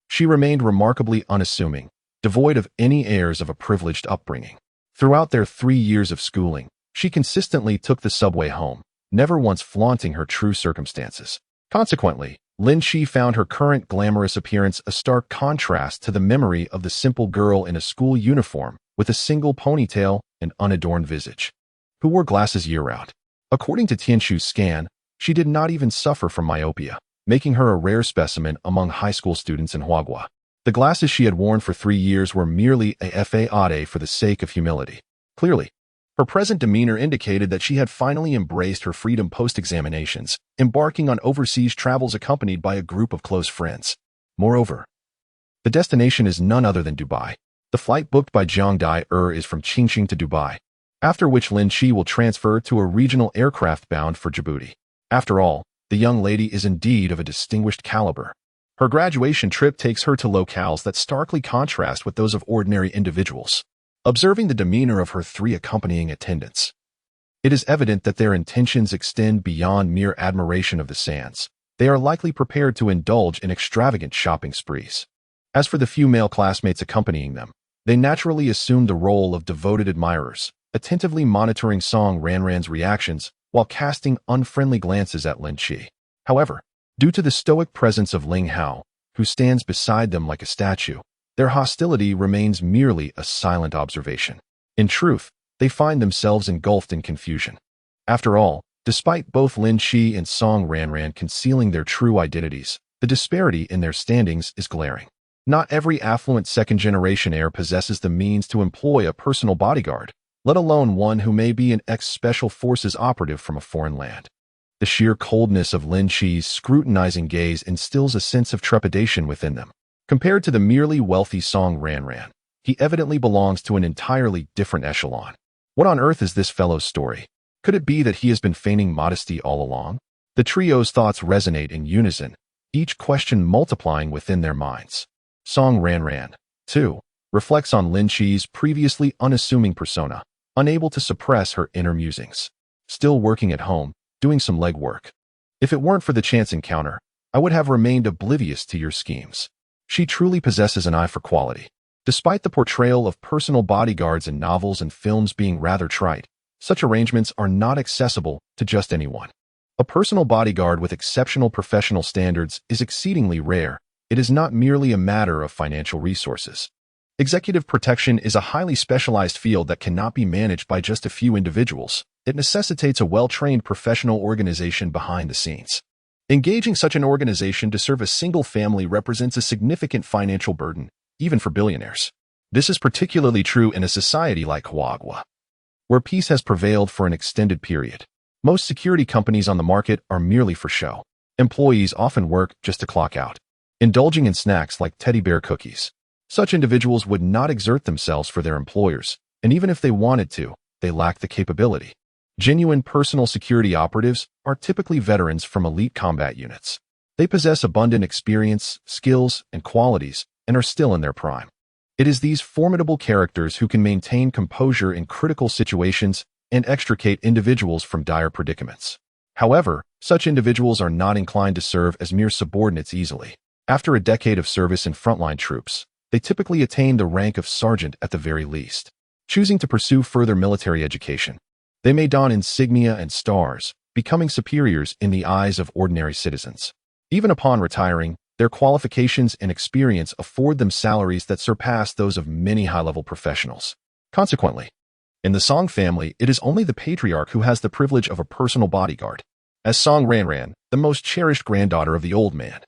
she remained remarkably unassuming, devoid of any airs of a privileged upbringing. Throughout their 3 years of schooling, she consistently took the subway home, never once flaunting her true circumstances. Consequently, Lin Qi found her current glamorous appearance a stark contrast to the memory of the simple girl in a school uniform with a single ponytail and unadorned visage, who wore glasses year-round. According to Tianqiu's scan, she did not even suffer from myopia, making her a rare specimen among high school students in Huaguo. The glasses she had worn for 3 years were merely a fade for the sake of humility. Clearly, her present demeanor indicated that she had finally embraced her freedom post-examinations, embarking on overseas travels accompanied by a group of close friends. Moreover, the destination is none other than Dubai. The flight booked by Jiang Dai is from Qingqing to Dubai, after which Lin Qi will transfer to a regional aircraft bound for Djibouti. After all, the young lady is indeed of a distinguished caliber. Her graduation trip takes her to locales that starkly contrast with those of ordinary individuals. Observing the demeanor of her 3 accompanying attendants, it is evident that their intentions extend beyond mere admiration of the sands. They are likely prepared to indulge in extravagant shopping sprees. As for the few male classmates accompanying them, they naturally assumed the role of devoted admirers, attentively monitoring Song Ranran's reactions while casting unfriendly glances at Lin Qi. However, due to the stoic presence of Ling Hao, who stands beside them like a statue, their hostility remains merely a silent observation. In truth, they find themselves engulfed in confusion. After all, despite both Lin Qi and Song Ranran concealing their true identities, the disparity in their standings is glaring. Not every affluent second-generation heir possesses the means to employ a personal bodyguard, let alone one who may be an ex-special forces operative from a foreign land. The sheer coldness of Lin Qi's scrutinizing gaze instills a sense of trepidation within them. Compared to the merely wealthy Song Ranran, he evidently belongs to an entirely different echelon. What on earth is this fellow's story? Could it be that he has been feigning modesty all along? The trio's thoughts resonate in unison, each question multiplying within their minds. Song Ranran, too, reflects on Lin Qi's previously unassuming persona, unable to suppress her inner musings. Still working at home, doing some legwork. If it weren't for the chance encounter, I would have remained oblivious to your schemes. She truly possesses an eye for quality. Despite the portrayal of personal bodyguards in novels and films being rather trite, such arrangements are not accessible to just anyone. A personal bodyguard with exceptional professional standards is exceedingly rare. It is not merely a matter of financial resources. Executive protection is a highly specialized field that cannot be managed by just a few individuals. It necessitates a well-trained professional organization behind the scenes. Engaging such an organization to serve a single family represents a significant financial burden, even for billionaires. This is particularly true in a society like Huagua, where peace has prevailed for an extended period. Most security companies on the market are merely for show. Employees often work just to clock out, indulging in snacks like teddy bear cookies. Such individuals would not exert themselves for their employers, and even if they wanted to, they lack the capability. Genuine personal security operatives are typically veterans from elite combat units. They possess abundant experience, skills, and qualities, and are still in their prime. It is these formidable characters who can maintain composure in critical situations and extricate individuals from dire predicaments. However, such individuals are not inclined to serve as mere subordinates easily. After a decade of service in frontline troops, they typically attain the rank of sergeant at the very least. Choosing to pursue further military education, they may don insignia and stars, becoming superiors in the eyes of ordinary citizens. Even upon retiring, their qualifications and experience afford them salaries that surpass those of many high-level professionals. Consequently, in the Song family, it is only the patriarch who has the privilege of a personal bodyguard. As Song Ranran, the most cherished granddaughter of the old man,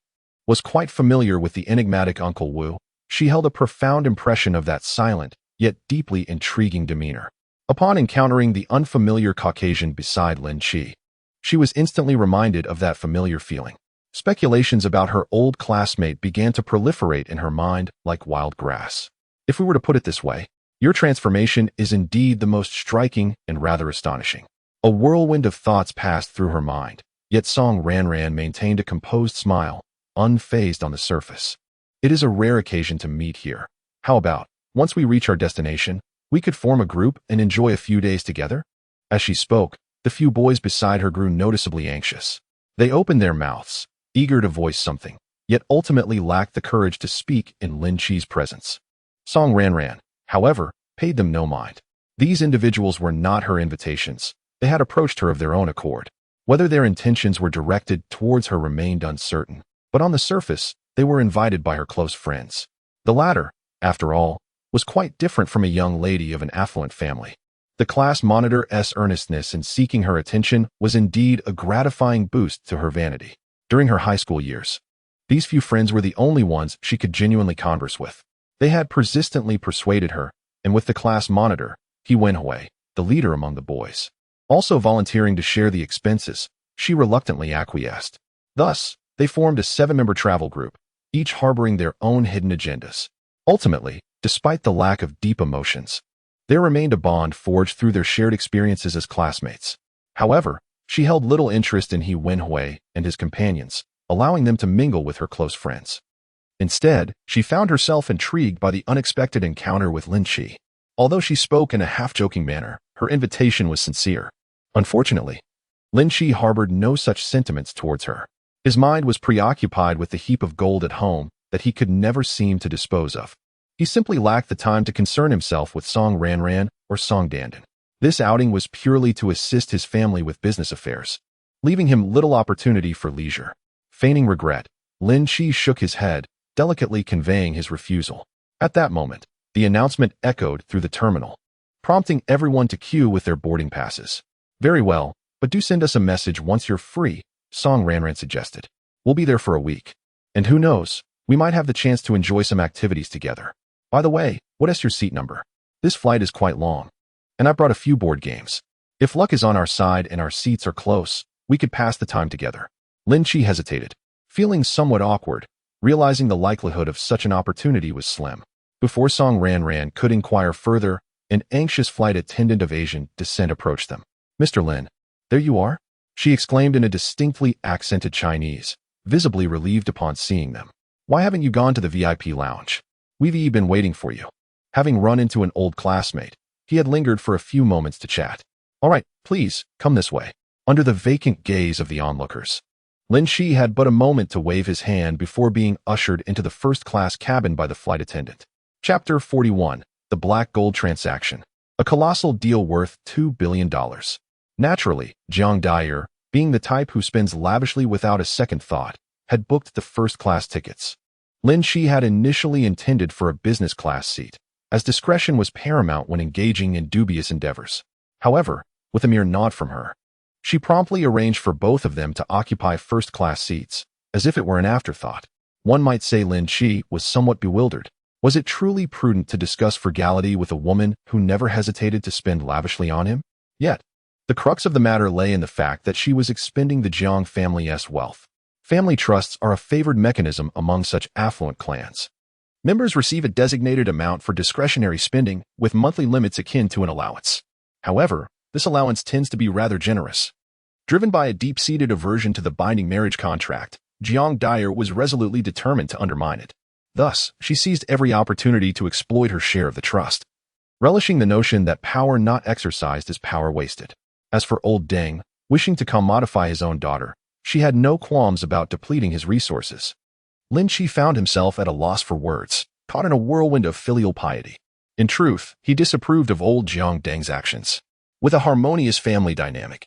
was quite familiar with the enigmatic Uncle Wu, she held a profound impression of that silent, yet deeply intriguing demeanor. Upon encountering the unfamiliar Caucasian beside Lin Qi, she was instantly reminded of that familiar feeling. Speculations about her old classmate began to proliferate in her mind like wild grass. If we were to put it this way, your transformation is indeed the most striking and rather astonishing. A whirlwind of thoughts passed through her mind, yet Song Ranran maintained a composed smile, unfazed on the surface. It is a rare occasion to meet here. How about, once we reach our destination, we could form a group and enjoy a few days together? As she spoke, the few boys beside her grew noticeably anxious. They opened their mouths, eager to voice something, yet ultimately lacked the courage to speak in Lin Qi's presence. Song Ranran, however, paid them no mind. These individuals were not her invitations. They had approached her of their own accord. Whether their intentions were directed towards her remained uncertain, but on the surface, they were invited by her close friends. The latter, after all, was quite different from a young lady of an affluent family. The class monitor's earnestness in seeking her attention was indeed a gratifying boost to her vanity. During her high school years, these few friends were the only ones she could genuinely converse with. They had persistently persuaded her, and with the class monitor, He Wenhui, the leader among the boys, also volunteering to share the expenses, she reluctantly acquiesced. Thus, they formed a 7-member travel group, each harboring their own hidden agendas. Ultimately, despite the lack of deep emotions, there remained a bond forged through their shared experiences as classmates. However, she held little interest in He Wenhui and his companions, allowing them to mingle with her close friends. Instead, she found herself intrigued by the unexpected encounter with Lin Qi. Although she spoke in a half-joking manner, her invitation was sincere. Unfortunately, Lin Qi harbored no such sentiments towards her. His mind was preoccupied with the heap of gold at home that he could never seem to dispose of. He simply lacked the time to concern himself with Song Ranran or Song Dandan. This outing was purely to assist his family with business affairs, leaving him little opportunity for leisure. Feigning regret, Lin Qi shook his head, delicately conveying his refusal. At that moment, the announcement echoed through the terminal. prompting everyone to queue with their boarding passes. Very well, but do send us a message once you're free, Song Ranran suggested. We'll be there for a week. And who knows, we might have the chance to enjoy some activities together. By the way, what is your seat number? This flight is quite long. And I brought a few board games. If luck is on our side and our seats are close, we could pass the time together. Lin Qi hesitated, feeling somewhat awkward, realizing the likelihood of such an opportunity was slim. Before Song Ranran could inquire further, an anxious flight attendant of Asian descent approached them. Mr. Lin, there you are? She exclaimed in a distinctly accented Chinese, visibly relieved upon seeing them. Why haven't you gone to the VIP lounge? We've been waiting for you. Having run into an old classmate, he had lingered for a few moments to chat. All right, please, come this way. Under the vacant gaze of the onlookers, Lin Qi had but a moment to wave his hand before being ushered into the first-class cabin by the flight attendant. Chapter 41, The Black Gold Transaction. A colossal deal worth $2 billion. Naturally, Jiang Dyer, being the type who spends lavishly without a second thought, had booked the first-class tickets. Lin Qi had initially intended for a business-class seat, as discretion was paramount when engaging in dubious endeavors. However, with a mere nod from her, she promptly arranged for both of them to occupy first-class seats, as if it were an afterthought. One might say Lin Qi was somewhat bewildered. Was it truly prudent to discuss frugality with a woman who never hesitated to spend lavishly on him? Yet, the crux of the matter lay in the fact that she was expending the Jiang family's wealth. Family trusts are a favored mechanism among such affluent clans. Members receive a designated amount for discretionary spending, with monthly limits akin to an allowance. However, this allowance tends to be rather generous. Driven by a deep-seated aversion to the binding marriage contract, Jiang Dyer was resolutely determined to undermine it. Thus, she seized every opportunity to exploit her share of the trust, relishing the notion that power not exercised is power wasted. As for old Deng, wishing to commodify his own daughter, she had no qualms about depleting his resources. Lin Qi found himself at a loss for words, caught in a whirlwind of filial piety. In truth, he disapproved of old Jiang Deng's actions. With a harmonious family dynamic,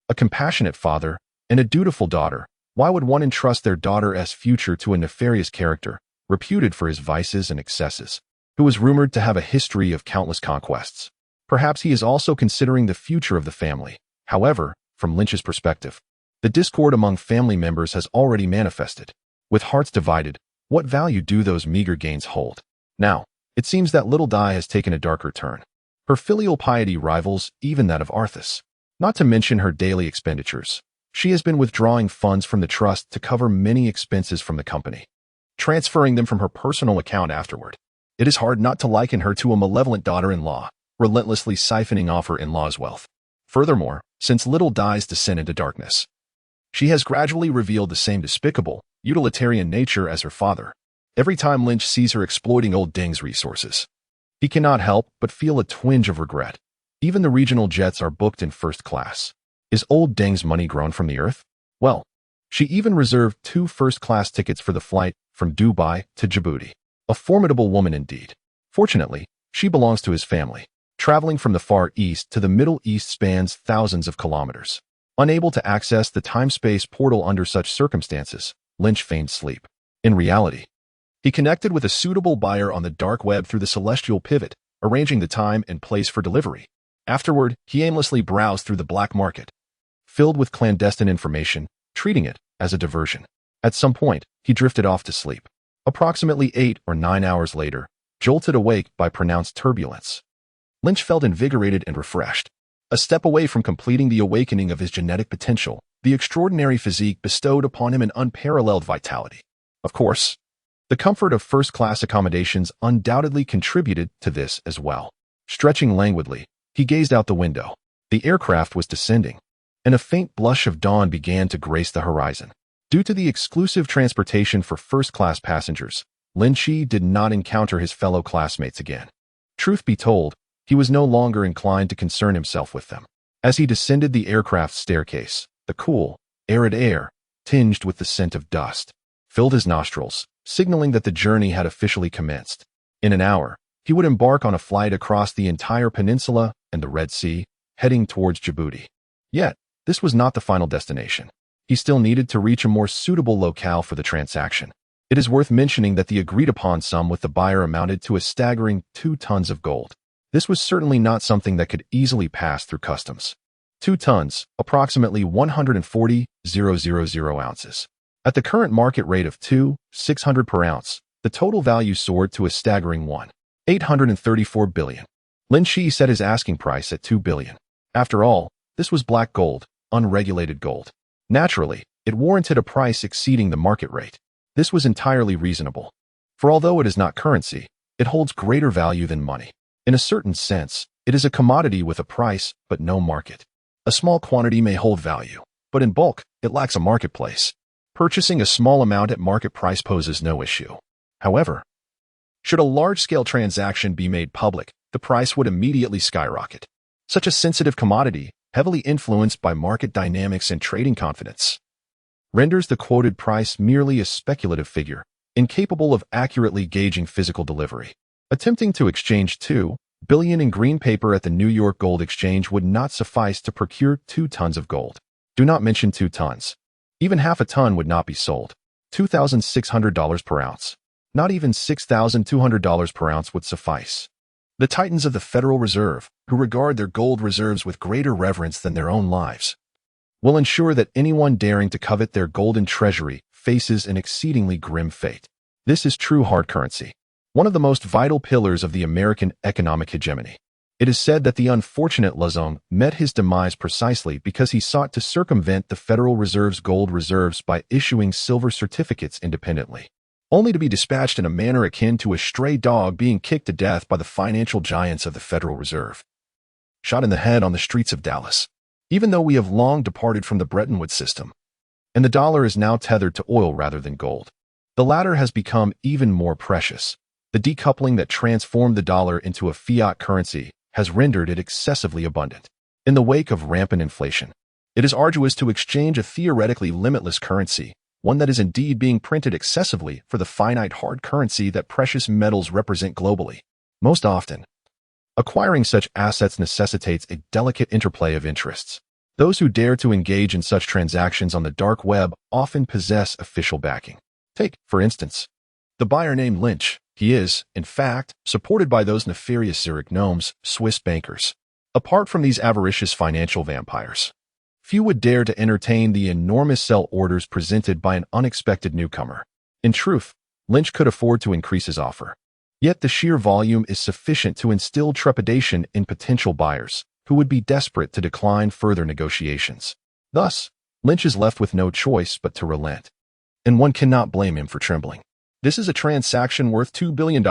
a compassionate father, and a dutiful daughter, why would one entrust their daughter's future to a nefarious character, reputed for his vices and excesses, who was rumored to have a history of countless conquests? Perhaps he is also considering the future of the family. However, from Lynch's perspective, the discord among family members has already manifested. With hearts divided, what value do those meager gains hold? Now, it seems that little Dai has taken a darker turn. Her filial piety rivals even that of Arthas. Not to mention her daily expenditures. She has been withdrawing funds from the trust to cover many expenses from the company, transferring them from her personal account afterward. It is hard not to liken her to a malevolent daughter-in-law, relentlessly siphoning off her in-law's wealth. Furthermore, since little Dai's descent into darkness, she has gradually revealed the same despicable, utilitarian nature as her father. Every time Lynch sees her exploiting old Deng's resources, he cannot help but feel a twinge of regret. Even the regional jets are booked in first class. Is old Deng's money grown from the earth? Well, she even reserved 2 first-class tickets for the flight from Dubai to Djibouti. A formidable woman indeed. Fortunately, she belongs to his family. Traveling from the Far East to the Middle East spans thousands of kilometers. Unable to access the time-space portal under such circumstances, Lynch feigned sleep. In reality, he connected with a suitable buyer on the dark web through the celestial pivot, arranging the time and place for delivery. Afterward, he aimlessly browsed through the black market, filled with clandestine information, treating it as a diversion. At some point, he drifted off to sleep. Approximately 8 or 9 hours later, jolted awake by pronounced turbulence, Lynch felt invigorated and refreshed. A step away from completing the awakening of his genetic potential, the extraordinary physique bestowed upon him an unparalleled vitality. Of course, the comfort of first-class accommodations undoubtedly contributed to this as well. Stretching languidly, he gazed out the window. The aircraft was descending, and a faint blush of dawn began to grace the horizon. Due to the exclusive transportation for first-class passengers, Lin Qi did not encounter his fellow classmates again. Truth be told, he was no longer inclined to concern himself with them. As he descended the aircraft's staircase, the cool, arid air, tinged with the scent of dust, filled his nostrils, signaling that the journey had officially commenced. In an hour, he would embark on a flight across the entire peninsula and the Red Sea, heading towards Djibouti. Yet, this was not the final destination. He still needed to reach a more suitable locale for the transaction. It is worth mentioning that the agreed-upon sum with the buyer amounted to a staggering 2 tons of gold. This was certainly not something that could easily pass through customs. 2 tons, approximately 140,000 ounces. At the current market rate of 2,600 per ounce, the total value soared to a staggering 1,834 billion. Lin Qi set his asking price at 2 billion. After all, this was black gold, unregulated gold. Naturally, it warranted a price exceeding the market rate. This was entirely reasonable. For although it is not currency, it holds greater value than money. In a certain sense, it is a commodity with a price but no market. A small quantity may hold value, but in bulk, it lacks a marketplace. Purchasing a small amount at market price poses no issue. However, should a large-scale transaction be made public, the price would immediately skyrocket. Such a sensitive commodity, heavily influenced by market dynamics and trading confidence, renders the quoted price merely a speculative figure, incapable of accurately gauging physical delivery. Attempting to exchange 2 billion in green paper at the New York Gold Exchange would not suffice to procure 2 tons of gold. Do not mention 2 tons. Even half a ton would not be sold. $2,600 per ounce. Not even $6,200 per ounce would suffice. The titans of the Federal Reserve, who regard their gold reserves with greater reverence than their own lives, will ensure that anyone daring to covet their golden treasury faces an exceedingly grim fate. This is true hard currency, one of the most vital pillars of the American economic hegemony. It is said that the unfortunate Lazong met his demise precisely because he sought to circumvent the Federal Reserve's gold reserves by issuing silver certificates independently, only to be dispatched in a manner akin to a stray dog being kicked to death by the financial giants of the Federal Reserve. Shot in the head on the streets of Dallas. Even though we have long departed from the Bretton Woods system, and the dollar is now tethered to oil rather than gold, the latter has become even more precious. The decoupling that transformed the dollar into a fiat currency has rendered it excessively abundant. In the wake of rampant inflation, it is arduous to exchange a theoretically limitless currency, one that is indeed being printed excessively for the finite hard currency that precious metals represent globally. Most often, acquiring such assets necessitates a delicate interplay of interests. Those who dare to engage in such transactions on the dark web often possess official backing. Take, for instance, the buyer named Lin Qi. He is, in fact, supported by those nefarious Zurich gnomes, Swiss bankers. Apart from these avaricious financial vampires, few would dare to entertain the enormous sell orders presented by an unexpected newcomer. In truth, Lin Qi could afford to increase his offer. Yet the sheer volume is sufficient to instill trepidation in potential buyers, who would be desperate to decline further negotiations. Thus, Lin Qi is left with no choice but to relent. And one cannot blame him for trembling. This is a transaction worth $2 billion.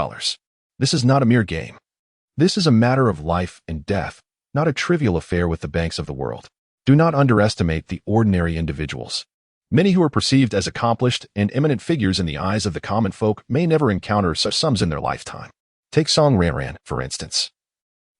This is not a mere game. This is a matter of life and death, not a trivial affair with the banks of the world. Do not underestimate the ordinary individuals. Many who are perceived as accomplished and eminent figures in the eyes of the common folk may never encounter such sums in their lifetime. Take Song Ranran, for instance.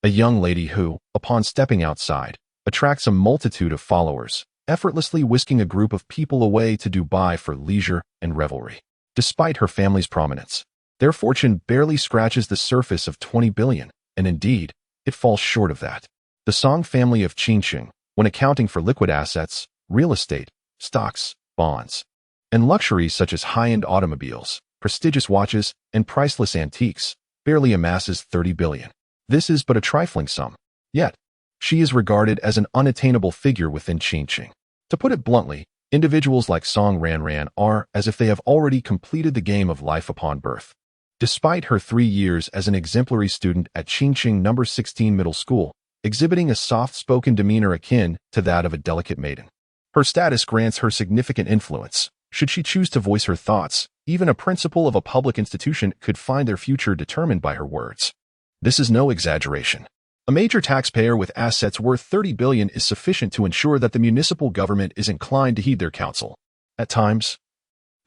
A young lady who, upon stepping outside, attracts a multitude of followers, effortlessly whisking a group of people away to Dubai for leisure and revelry. Despite her family's prominence, their fortune barely scratches the surface of 20 billion, and indeed, it falls short of that. The Song family of Qingqing, when accounting for liquid assets, real estate, stocks, bonds, and luxuries such as high-end automobiles, prestigious watches, and priceless antiques, barely amasses 30 billion. This is but a trifling sum. Yet, she is regarded as an unattainable figure within Qingqing. To put it bluntly, individuals like Song Ranran are as if they have already completed the game of life upon birth. Despite her 3 years as an exemplary student at Qingqing No. 16 Middle School, exhibiting a soft-spoken demeanor akin to that of a delicate maiden, her status grants her significant influence. Should she choose to voice her thoughts, even a principal of a public institution could find their future determined by her words. This is no exaggeration. A major taxpayer with assets worth 30 billion is sufficient to ensure that the municipal government is inclined to heed their counsel. At times,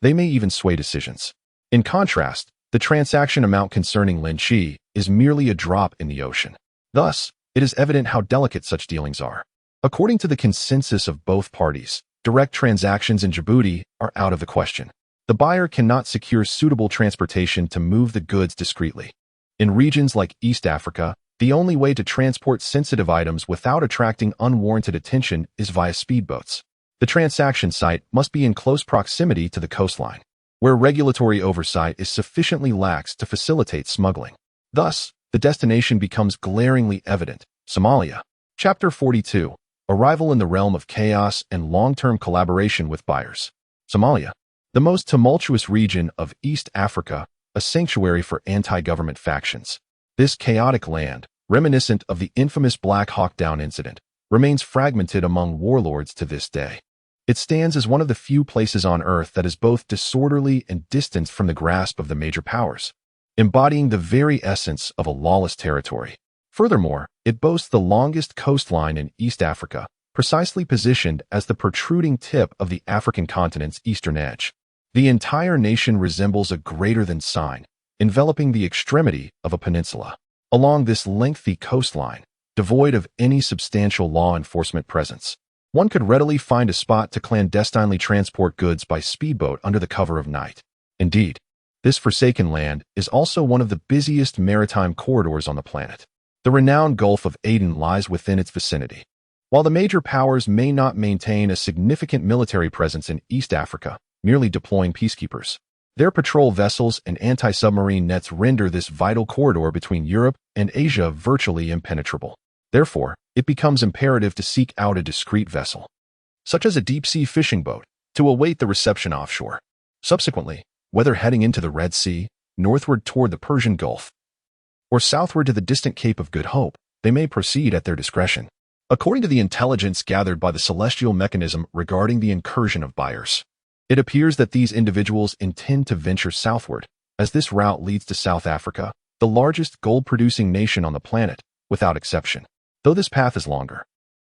they may even sway decisions. In contrast, the transaction amount concerning Lin Qi is merely a drop in the ocean. Thus, it is evident how delicate such dealings are. According to the consensus of both parties, direct transactions in Djibouti are out of the question. The buyer cannot secure suitable transportation to move the goods discreetly. In regions like East Africa, the only way to transport sensitive items without attracting unwarranted attention is via speedboats. The transaction site must be in close proximity to the coastline, where regulatory oversight is sufficiently lax to facilitate smuggling. Thus, the destination becomes glaringly evident: Somalia. Chapter 42. Arrival in the realm of chaos and long-term collaboration with buyers. Somalia, the most tumultuous region of East Africa, a sanctuary for anti-government factions. This chaotic land, reminiscent of the infamous Black Hawk Down incident, remains fragmented among warlords to this day. It stands as one of the few places on Earth that is both disorderly and distant from the grasp of the major powers, embodying the very essence of a lawless territory. Furthermore, it boasts the longest coastline in East Africa, precisely positioned as the protruding tip of the African continent's eastern edge. The entire nation resembles a greater-than sign, enveloping the extremity of a peninsula. Along this lengthy coastline, devoid of any substantial law enforcement presence, one could readily find a spot to clandestinely transport goods by speedboat under the cover of night. Indeed, this forsaken land is also one of the busiest maritime corridors on the planet. The renowned Gulf of Aden lies within its vicinity. While the major powers may not maintain a significant military presence in East Africa, merely deploying peacekeepers, their patrol vessels and anti-submarine nets render this vital corridor between Europe and Asia virtually impenetrable. Therefore, it becomes imperative to seek out a discreet vessel, such as a deep-sea fishing boat, to await the reception offshore. Subsequently, whether heading into the Red Sea, northward toward the Persian Gulf, or southward to the distant Cape of Good Hope, they may proceed at their discretion. According to the intelligence gathered by the celestial mechanism regarding the incursion of buyers, it appears that these individuals intend to venture southward, as this route leads to South Africa, the largest gold-producing nation on the planet, without exception. Though this path is longer,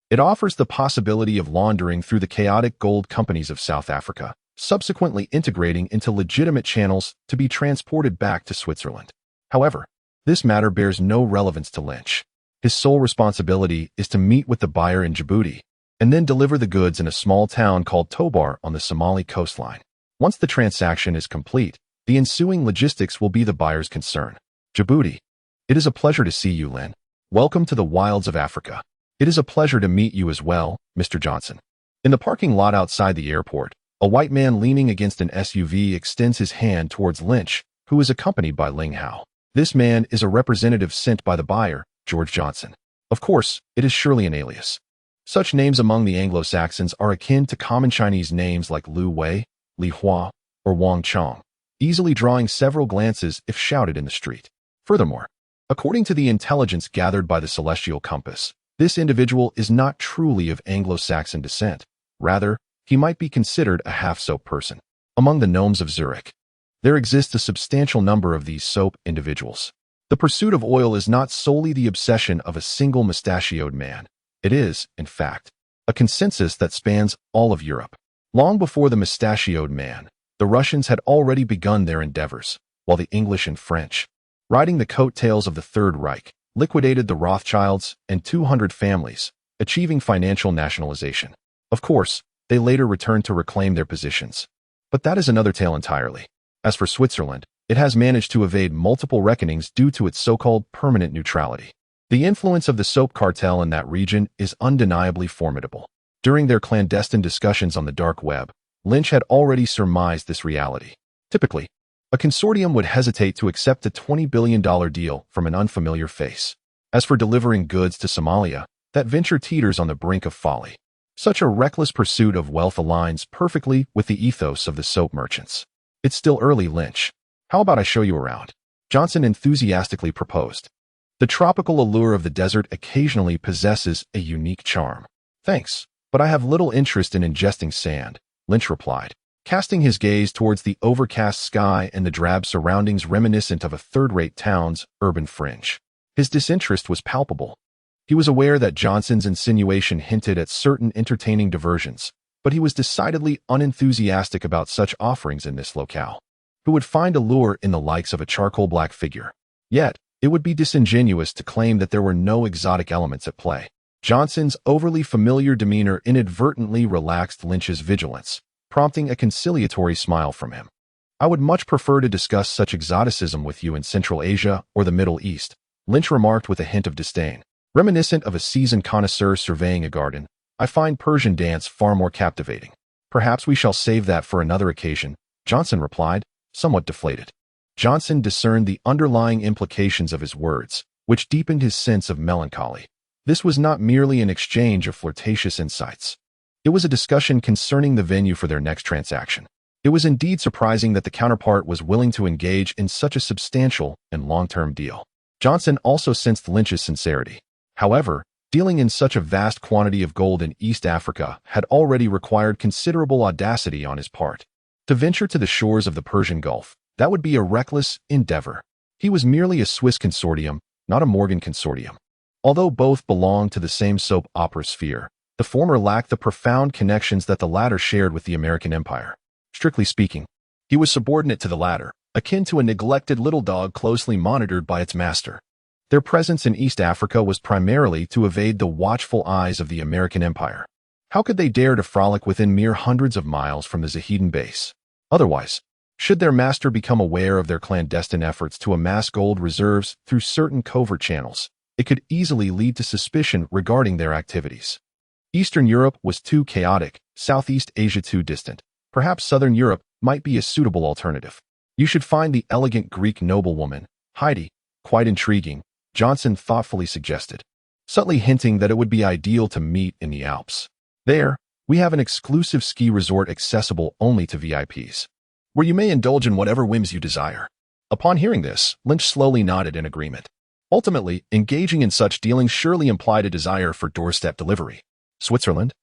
it offers the possibility of laundering through the chaotic gold companies of South Africa, subsequently integrating into legitimate channels to be transported back to Switzerland. However, this matter bears no relevance to Lynch. His sole responsibility is to meet with the buyer in Djibouti, and then deliver the goods in a small town called Tobar on the Somali coastline. Once the transaction is complete, the ensuing logistics will be the buyer's concern. Djibouti. It is a pleasure to see you, Lin. Welcome to the wilds of Africa. It is a pleasure to meet you as well, Mr. Johnson. In the parking lot outside the airport, a white man leaning against an SUV extends his hand towards Lynch, who is accompanied by Ling Hao. This man is a representative sent by the buyer, George Johnson. Of course, it is surely an alias. Such names among the Anglo-Saxons are akin to common Chinese names like Lu Wei, Li Hua, or Wang Chong, easily drawing several glances if shouted in the street. Furthermore, according to the intelligence gathered by the Celestial Compass, this individual is not truly of Anglo-Saxon descent. Rather, he might be considered a half-soap person. Among the gnomes of Zurich, there exists a substantial number of these soap individuals. The pursuit of oil is not solely the obsession of a single mustachioed man. It is, in fact, a consensus that spans all of Europe. Long before the mustachioed man, the Russians had already begun their endeavors, while the English and French, riding the coattails of the Third Reich, liquidated the Rothschilds and 200 families, achieving financial nationalization. Of course, they later returned to reclaim their positions. But that is another tale entirely. As for Switzerland, it has managed to evade multiple reckonings due to its so-called permanent neutrality. The influence of the soap cartel in that region is undeniably formidable. During their clandestine discussions on the dark web, Lynch had already surmised this reality. Typically, a consortium would hesitate to accept a $20 billion deal from an unfamiliar face. As for delivering goods to Somalia, that venture teeters on the brink of folly. Such a reckless pursuit of wealth aligns perfectly with the ethos of the soap merchants. It's still early, Lynch. How about I show you around? Johnson enthusiastically proposed. The tropical allure of the desert occasionally possesses a unique charm. Thanks, but I have little interest in ingesting sand, Lynch replied, casting his gaze towards the overcast sky and the drab surroundings reminiscent of a third-rate town's urban fringe. His disinterest was palpable. He was aware that Johnson's insinuation hinted at certain entertaining diversions, but he was decidedly unenthusiastic about such offerings in this locale. Who would find allure in the likes of a charcoal black figure? Yet, it would be disingenuous to claim that there were no exotic elements at play. Johnson's overly familiar demeanor inadvertently relaxed Lynch's vigilance, prompting a conciliatory smile from him. I would much prefer to discuss such exoticism with you in Central Asia or the Middle East, Lynch remarked with a hint of disdain. Reminiscent of a seasoned connoisseur surveying a garden, I find Persian dance far more captivating. Perhaps we shall save that for another occasion, Johnson replied, somewhat deflated. Johnson discerned the underlying implications of his words, which deepened his sense of melancholy. This was not merely an exchange of flirtatious insights. It was a discussion concerning the venue for their next transaction. It was indeed surprising that the counterpart was willing to engage in such a substantial and long-term deal. Johnson also sensed Lynch's sincerity. However, dealing in such a vast quantity of gold in East Africa had already required considerable audacity on his part. To venture to the shores of the Persian Gulf, that would be a reckless endeavor. He was merely a Swiss consortium, not a Morgan consortium. Although both belonged to the same soap opera sphere, the former lacked the profound connections that the latter shared with the American empire. Strictly speaking, he was subordinate to the latter, akin to a neglected little dog closely monitored by its master. Their presence in East Africa was primarily to evade the watchful eyes of the American empire. How could they dare to frolic within mere hundreds of miles from the Zahedan base? Otherwise, should their master become aware of their clandestine efforts to amass gold reserves through certain covert channels, it could easily lead to suspicion regarding their activities. Eastern Europe was too chaotic, Southeast Asia too distant. Perhaps Southern Europe might be a suitable alternative. You should find the elegant Greek noblewoman, Heidi, quite intriguing, Johnson thoughtfully suggested, subtly hinting that it would be ideal to meet in the Alps. There, we have an exclusive ski resort accessible only to VIPs, where you may indulge in whatever whims you desire. Upon hearing this, Lynch slowly nodded in agreement. Ultimately, engaging in such dealings surely implied a desire for doorstep delivery. Switzerland?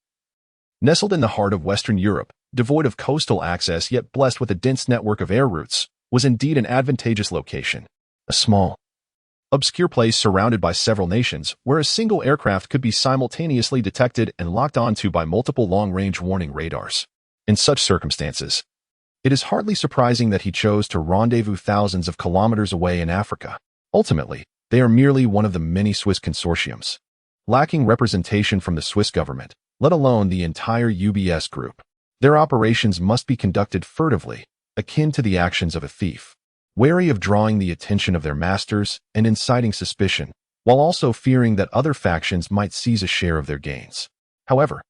Nestled in the heart of Western Europe, devoid of coastal access yet blessed with a dense network of air routes, was indeed an advantageous location. A small, obscure place surrounded by several nations, where a single aircraft could be simultaneously detected and locked onto by multiple long-range warning radars. In such circumstances, it is hardly surprising that he chose to rendezvous thousands of kilometers away in Africa. Ultimately, they are merely one of the many Swiss consortiums, lacking representation from the Swiss government, let alone the entire UBS group. Their operations must be conducted furtively, akin to the actions of a thief, wary of drawing the attention of their masters and inciting suspicion, while also fearing that other factions might seize a share of their gains. However,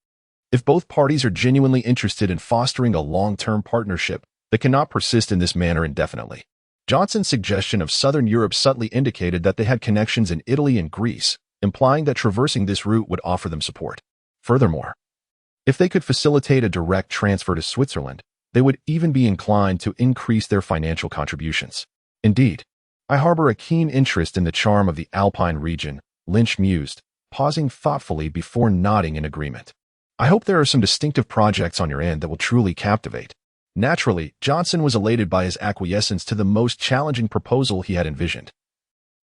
if both parties are genuinely interested in fostering a long-term partnership that cannot persist in this manner indefinitely, Johnson's suggestion of Southern Europe subtly indicated that they had connections in Italy and Greece, implying that traversing this route would offer them support. Furthermore, if they could facilitate a direct transfer to Switzerland, they would even be inclined to increase their financial contributions. Indeed, I harbor a keen interest in the charm of the Alpine region, Lynch mused, pausing thoughtfully before nodding in agreement. I hope there are some distinctive projects on your end that will truly captivate. Naturally, Johnson was elated by his acquiescence to the most challenging proposal he had envisioned,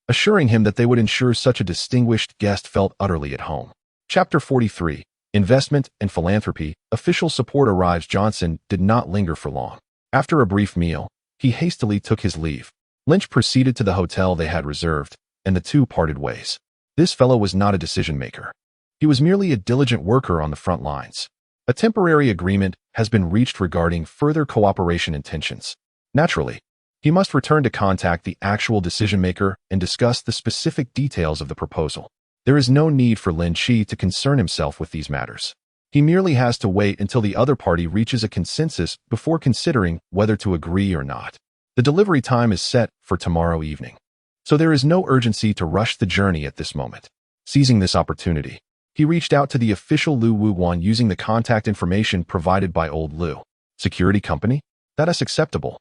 assuring him that they would ensure such a distinguished guest felt utterly at home. Chapter 43. Investment and Philanthropy. Official support arrives. Johnson did not linger for long. After a brief meal, he hastily took his leave. Lynch proceeded to the hotel they had reserved, and the two parted ways. This fellow was not a decision-maker. He was merely a diligent worker on the front lines. A temporary agreement has been reached regarding further cooperation intentions. Naturally, he must return to contact the actual decision-maker and discuss the specific details of the proposal. There is no need for Lin Qi to concern himself with these matters. He merely has to wait until the other party reaches a consensus before considering whether to agree or not. The delivery time is set for tomorrow evening, so there is no urgency to rush the journey at this moment. Seizing this opportunity, he reached out to the official Lu Wuguan using the contact information provided by Old Lu. Security company? That is acceptable.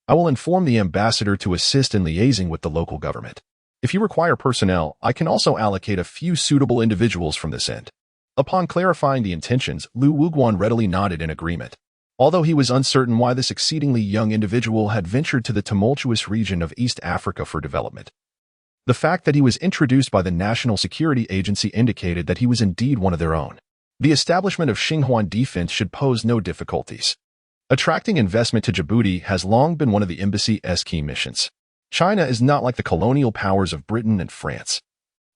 I will inform the ambassador to assist in liaising with the local government. If you require personnel, I can also allocate a few suitable individuals from this end. Upon clarifying the intentions, Lu Wuguan readily nodded in agreement, although he was uncertain why this exceedingly young individual had ventured to the tumultuous region of East Africa for development. The fact that he was introduced by the National Security Agency indicated that he was indeed one of their own. The establishment of Xinhuan Defense should pose no difficulties. Attracting investment to Djibouti has long been one of the embassy's key missions. China is not like the colonial powers of Britain and France.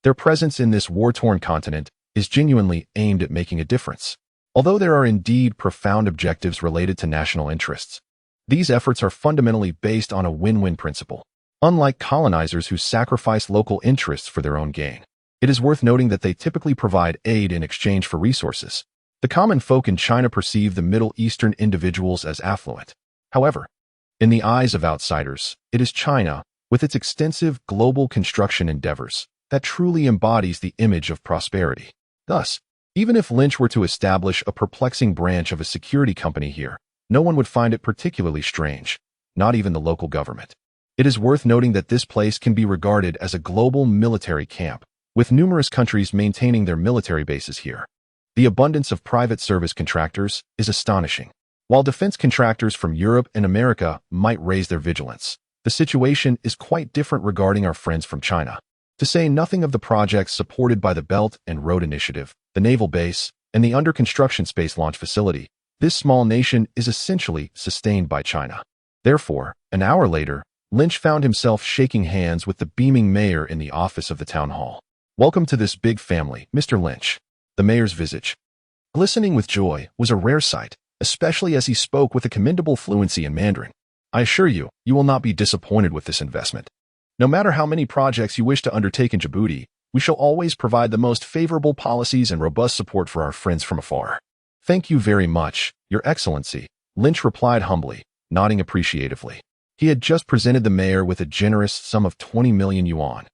Their presence in this war-torn continent is genuinely aimed at making a difference. Although there are indeed profound objectives related to national interests, these efforts are fundamentally based on a win-win principle. Unlike colonizers who sacrifice local interests for their own gain, it is worth noting that they typically provide aid in exchange for resources. The common folk in China perceive the Middle Eastern individuals as affluent. However, in the eyes of outsiders, it is China, with its extensive global construction endeavors, that truly embodies the image of prosperity. Thus, even if Lynch were to establish a perplexing branch of a security company here, no one would find it particularly strange, not even the local government. It is worth noting that this place can be regarded as a global military camp, with numerous countries maintaining their military bases here. The abundance of private service contractors is astonishing. While defense contractors from Europe and America might raise their vigilance, the situation is quite different regarding our friends from China. To say nothing of the projects supported by the Belt and Road Initiative, the naval base, and the under-construction space launch facility, this small nation is essentially sustained by China. Therefore, an hour later, Lynch found himself shaking hands with the beaming mayor in the office of the town hall. "Welcome to this big family, Mr. Lynch." The mayor's visage, glistening with joy, was a rare sight, especially as he spoke with a commendable fluency in Mandarin. "I assure you, you will not be disappointed with this investment. No matter how many projects you wish to undertake in Djibouti, we shall always provide the most favorable policies and robust support for our friends from afar." "Thank you very much, Your Excellency," Lynch replied humbly, nodding appreciatively. He had just presented the mayor with a generous sum of 20 million yuan,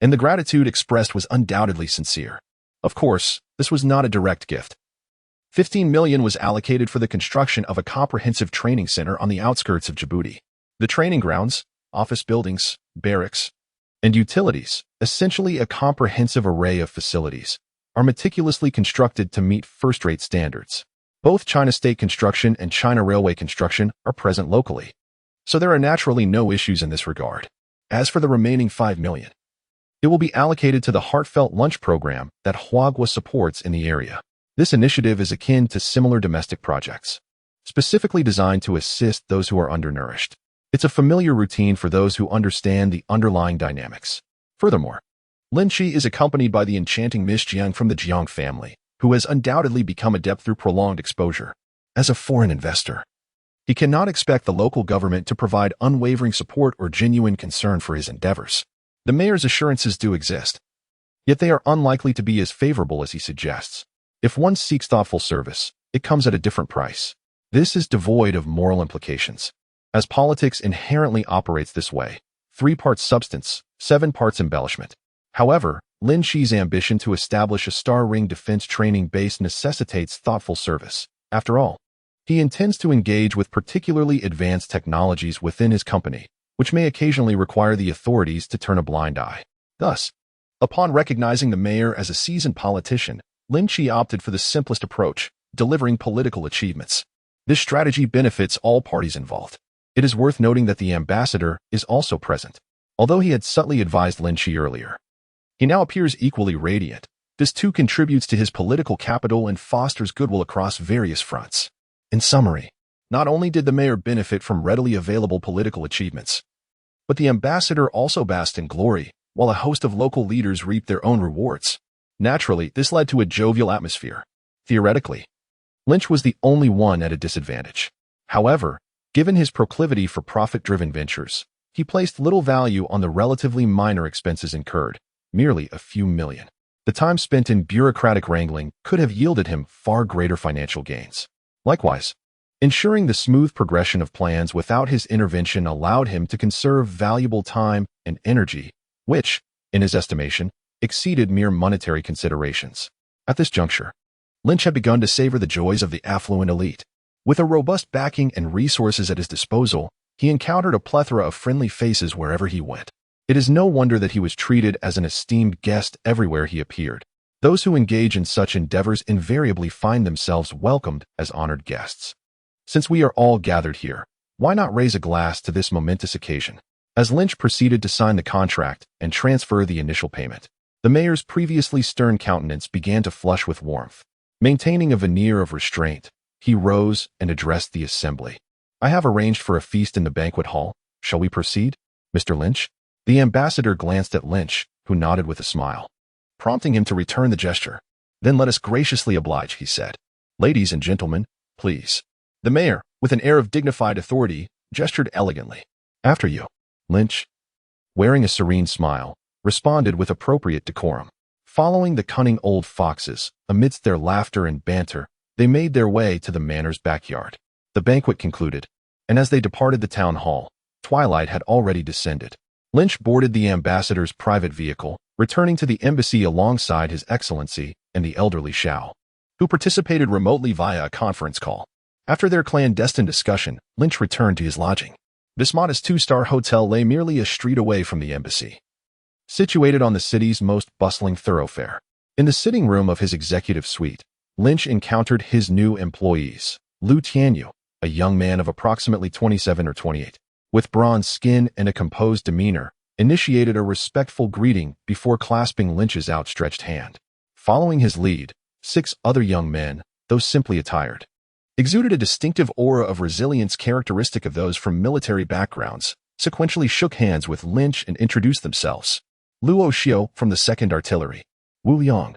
and the gratitude expressed was undoubtedly sincere. Of course, this was not a direct gift. 15 million was allocated for the construction of a comprehensive training center on the outskirts of Djibouti. The training grounds, office buildings, barracks, and utilities, essentially a comprehensive array of facilities, are meticulously constructed to meet first-rate standards. Both China State Construction and China Railway Construction are present locally, so there are naturally no issues in this regard. As for the remaining 5 million, it will be allocated to the heartfelt lunch program that Huagua supports in the area. This initiative is akin to similar domestic projects, specifically designed to assist those who are undernourished. It's a familiar routine for those who understand the underlying dynamics. Furthermore, Lin Qi is accompanied by the enchanting Miss Jiang from the Jiang family, who has undoubtedly become adept through prolonged exposure. As a foreign investor, he cannot expect the local government to provide unwavering support or genuine concern for his endeavors. The mayor's assurances do exist, yet they are unlikely to be as favorable as he suggests. If one seeks thoughtful service, it comes at a different price. This is devoid of moral implications, as politics inherently operates this way: 3 parts substance, 7 parts embellishment. However, Lin Qi's ambition to establish a star-ring defense training base necessitates thoughtful service. After all, he intends to engage with particularly advanced technologies within his company, which may occasionally require the authorities to turn a blind eye. Thus, upon recognizing the mayor as a seasoned politician, Lin Qi opted for the simplest approach: delivering political achievements. This strategy benefits all parties involved. It is worth noting that the ambassador is also present. Although he had subtly advised Lin Qi earlier, he now appears equally radiant. This too contributes to his political capital and fosters goodwill across various fronts. In summary, not only did the mayor benefit from readily available political achievements, but the ambassador also basked in glory, while a host of local leaders reaped their own rewards. Naturally, this led to a jovial atmosphere. Theoretically, Lynch was the only one at a disadvantage. However, given his proclivity for profit-driven ventures, he placed little value on the relatively minor expenses incurred, merely a few million. The time spent in bureaucratic wrangling could have yielded him far greater financial gains. Likewise, ensuring the smooth progression of plans without his intervention allowed him to conserve valuable time and energy, which, in his estimation, exceeded mere monetary considerations. At this juncture, Lynch had begun to savor the joys of the affluent elite. With a robust backing and resources at his disposal, he encountered a plethora of friendly faces wherever he went. It is no wonder that he was treated as an esteemed guest everywhere he appeared. Those who engage in such endeavors invariably find themselves welcomed as honored guests. Since we are all gathered here, why not raise a glass to this momentous occasion? As Lynch proceeded to sign the contract and transfer the initial payment, the mayor's previously stern countenance began to flush with warmth. Maintaining a veneer of restraint, he rose and addressed the assembly. "I have arranged for a feast in the banquet hall. Shall we proceed, Mr. Lynch?" The ambassador glanced at Lynch, who nodded with a smile, prompting him to return the gesture. "Then let us graciously oblige," he said. "Ladies and gentlemen, please." The mayor, with an air of dignified authority, gestured elegantly. "After you." Lynch, wearing a serene smile, responded with appropriate decorum. Following the cunning old foxes, amidst their laughter and banter, they made their way to the manor's backyard. The banquet concluded, and as they departed the town hall, twilight had already descended. Lynch boarded the ambassador's private vehicle, returning to the embassy alongside His Excellency and the elderly Xiao, who participated remotely via a conference call. After their clandestine discussion, Lin Qi returned to his lodging. This modest two-star hotel lay merely a street away from the embassy, situated on the city's most bustling thoroughfare. In the sitting room of his executive suite, Lin Qi encountered his new employees. Lu Tianyu, a young man of approximately 27 or 28, with bronze skin and a composed demeanor, initiated a respectful greeting before clasping Lin Qi's outstretched hand. Following his lead, 6 other young men, though simply attired, exuded a distinctive aura of resilience characteristic of those from military backgrounds, sequentially shook hands with Lin Qi and introduced themselves. Luo Xiao from the 2nd Artillery, Wu Liang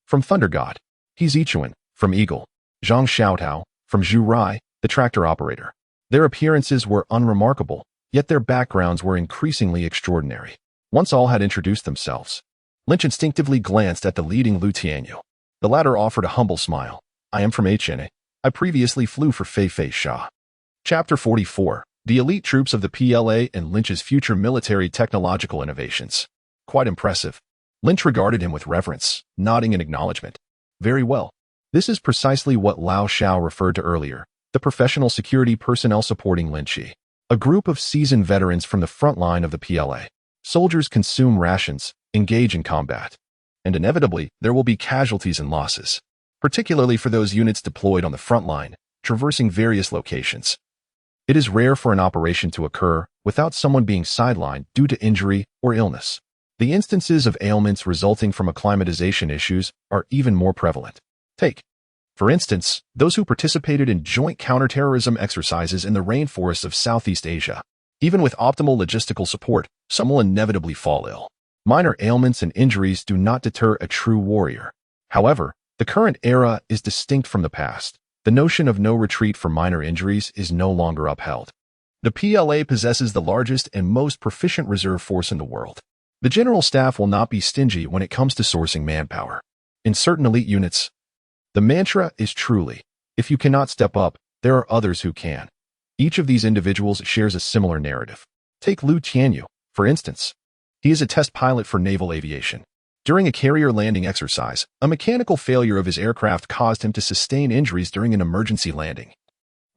from Thunder God, He Zichuan from Eagle, Zhang Xiaotao from Zhu Rai, the tractor operator. Their appearances were unremarkable, yet their backgrounds were increasingly extraordinary. Once all had introduced themselves, Lin Qi instinctively glanced at the leading Lu Tianyu. The latter offered a humble smile. I am from HNA. I previously flew for Fei Fei Sha. Chapter 44. The elite troops of the PLA and Lin Qi's future military technological innovations. Quite impressive. Lin Qi regarded him with reverence, nodding in acknowledgement. Very well. This is precisely what Lao Xiao referred to earlier, the professional security personnel supporting Lin Qi. A group of seasoned veterans from the front line of the PLA. Soldiers consume rations, engage in combat, and inevitably there will be casualties and losses, particularly for those units deployed on the front line, traversing various locations. It is rare for an operation to occur without someone being sidelined due to injury or illness. The instances of ailments resulting from acclimatization issues are even more prevalent. Take, for instance, those who participated in joint counterterrorism exercises in the rainforests of Southeast Asia. Even with optimal logistical support, some will inevitably fall ill. Minor ailments and injuries do not deter a true warrior. However, the current era is distinct from the past. The notion of no retreat for minor injuries is no longer upheld. The PLA possesses the largest and most proficient reserve force in the world. The general staff will not be stingy when it comes to sourcing manpower. In certain elite units, the mantra is truly, if you cannot step up, there are others who can. Each of these individuals shares a similar narrative. Take Lu Tianyu, for instance. He is a test pilot for naval aviation. During a carrier landing exercise, a mechanical failure of his aircraft caused him to sustain injuries during an emergency landing,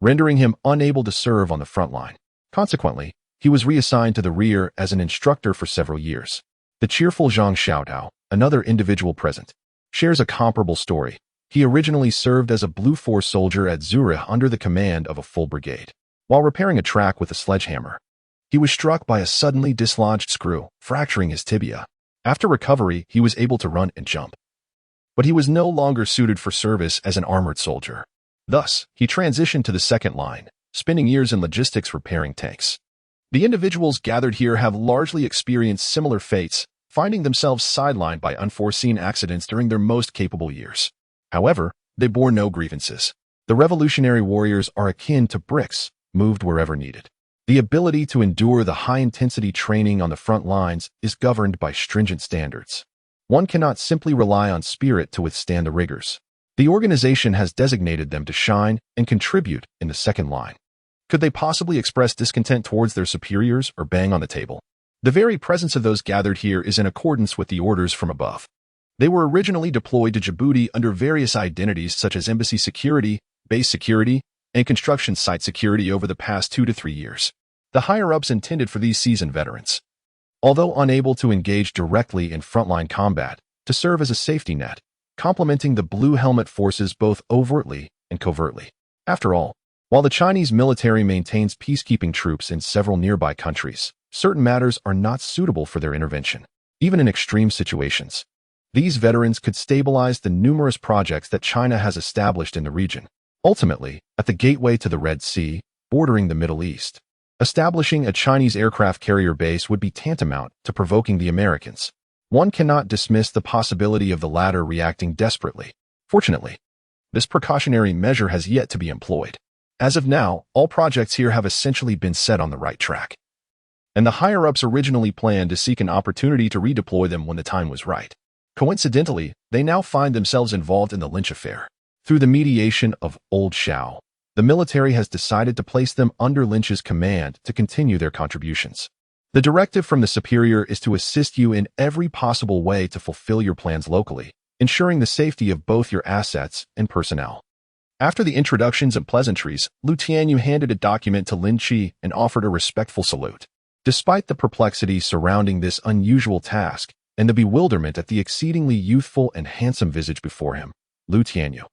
rendering him unable to serve on the front line. Consequently, he was reassigned to the rear as an instructor for several years. The cheerful Zhang Xiaotao, another individual present, shares a comparable story. He originally served as a Blue Force soldier at Zurich under the command of a full brigade. While repairing a track with a sledgehammer, he was struck by a suddenly dislodged screw, fracturing his tibia. After recovery, he was able to run and jump. But he was no longer suited for service as an armored soldier. Thus, he transitioned to the second line, spending years in logistics repairing tanks. The individuals gathered here have largely experienced similar fates, finding themselves sidelined by unforeseen accidents during their most capable years. However, they bore no grievances. The revolutionary warriors are akin to bricks, moved wherever needed. The ability to endure the high-intensity training on the front lines is governed by stringent standards. One cannot simply rely on spirit to withstand the rigors. The organization has designated them to shine and contribute in the second line. Could they possibly express discontent towards their superiors or bang on the table? The very presence of those gathered here is in accordance with the orders from above. They were originally deployed to Djibouti under various identities such as embassy security, base security, and construction site security over the past 2 to 3 years. The higher-ups intended for these seasoned veterans, although unable to engage directly in frontline combat, to serve as a safety net, complementing the Blue Helmet forces both overtly and covertly. After all, while the Chinese military maintains peacekeeping troops in several nearby countries, certain matters are not suitable for their intervention. Even in extreme situations, these veterans could stabilize the numerous projects that China has established in the region. Ultimately, at the gateway to the Red Sea, bordering the Middle East, establishing a Chinese aircraft carrier base would be tantamount to provoking the Americans. One cannot dismiss the possibility of the latter reacting desperately. Fortunately, this precautionary measure has yet to be employed. As of now, all projects here have essentially been set on the right track, and the higher-ups originally planned to seek an opportunity to redeploy them when the time was right. Coincidentally, they now find themselves involved in the Lin Qi affair. Through the mediation of Old Xiao, the military has decided to place them under Lin Qi's command to continue their contributions. The directive from the superior is to assist you in every possible way to fulfill your plans locally, ensuring the safety of both your assets and personnel. After the introductions and pleasantries, Lu Tianyu handed a document to Lin Qi and offered a respectful salute. Despite the perplexity surrounding this unusual task and the bewilderment at the exceedingly youthful and handsome visage before him, Lu Tianyu,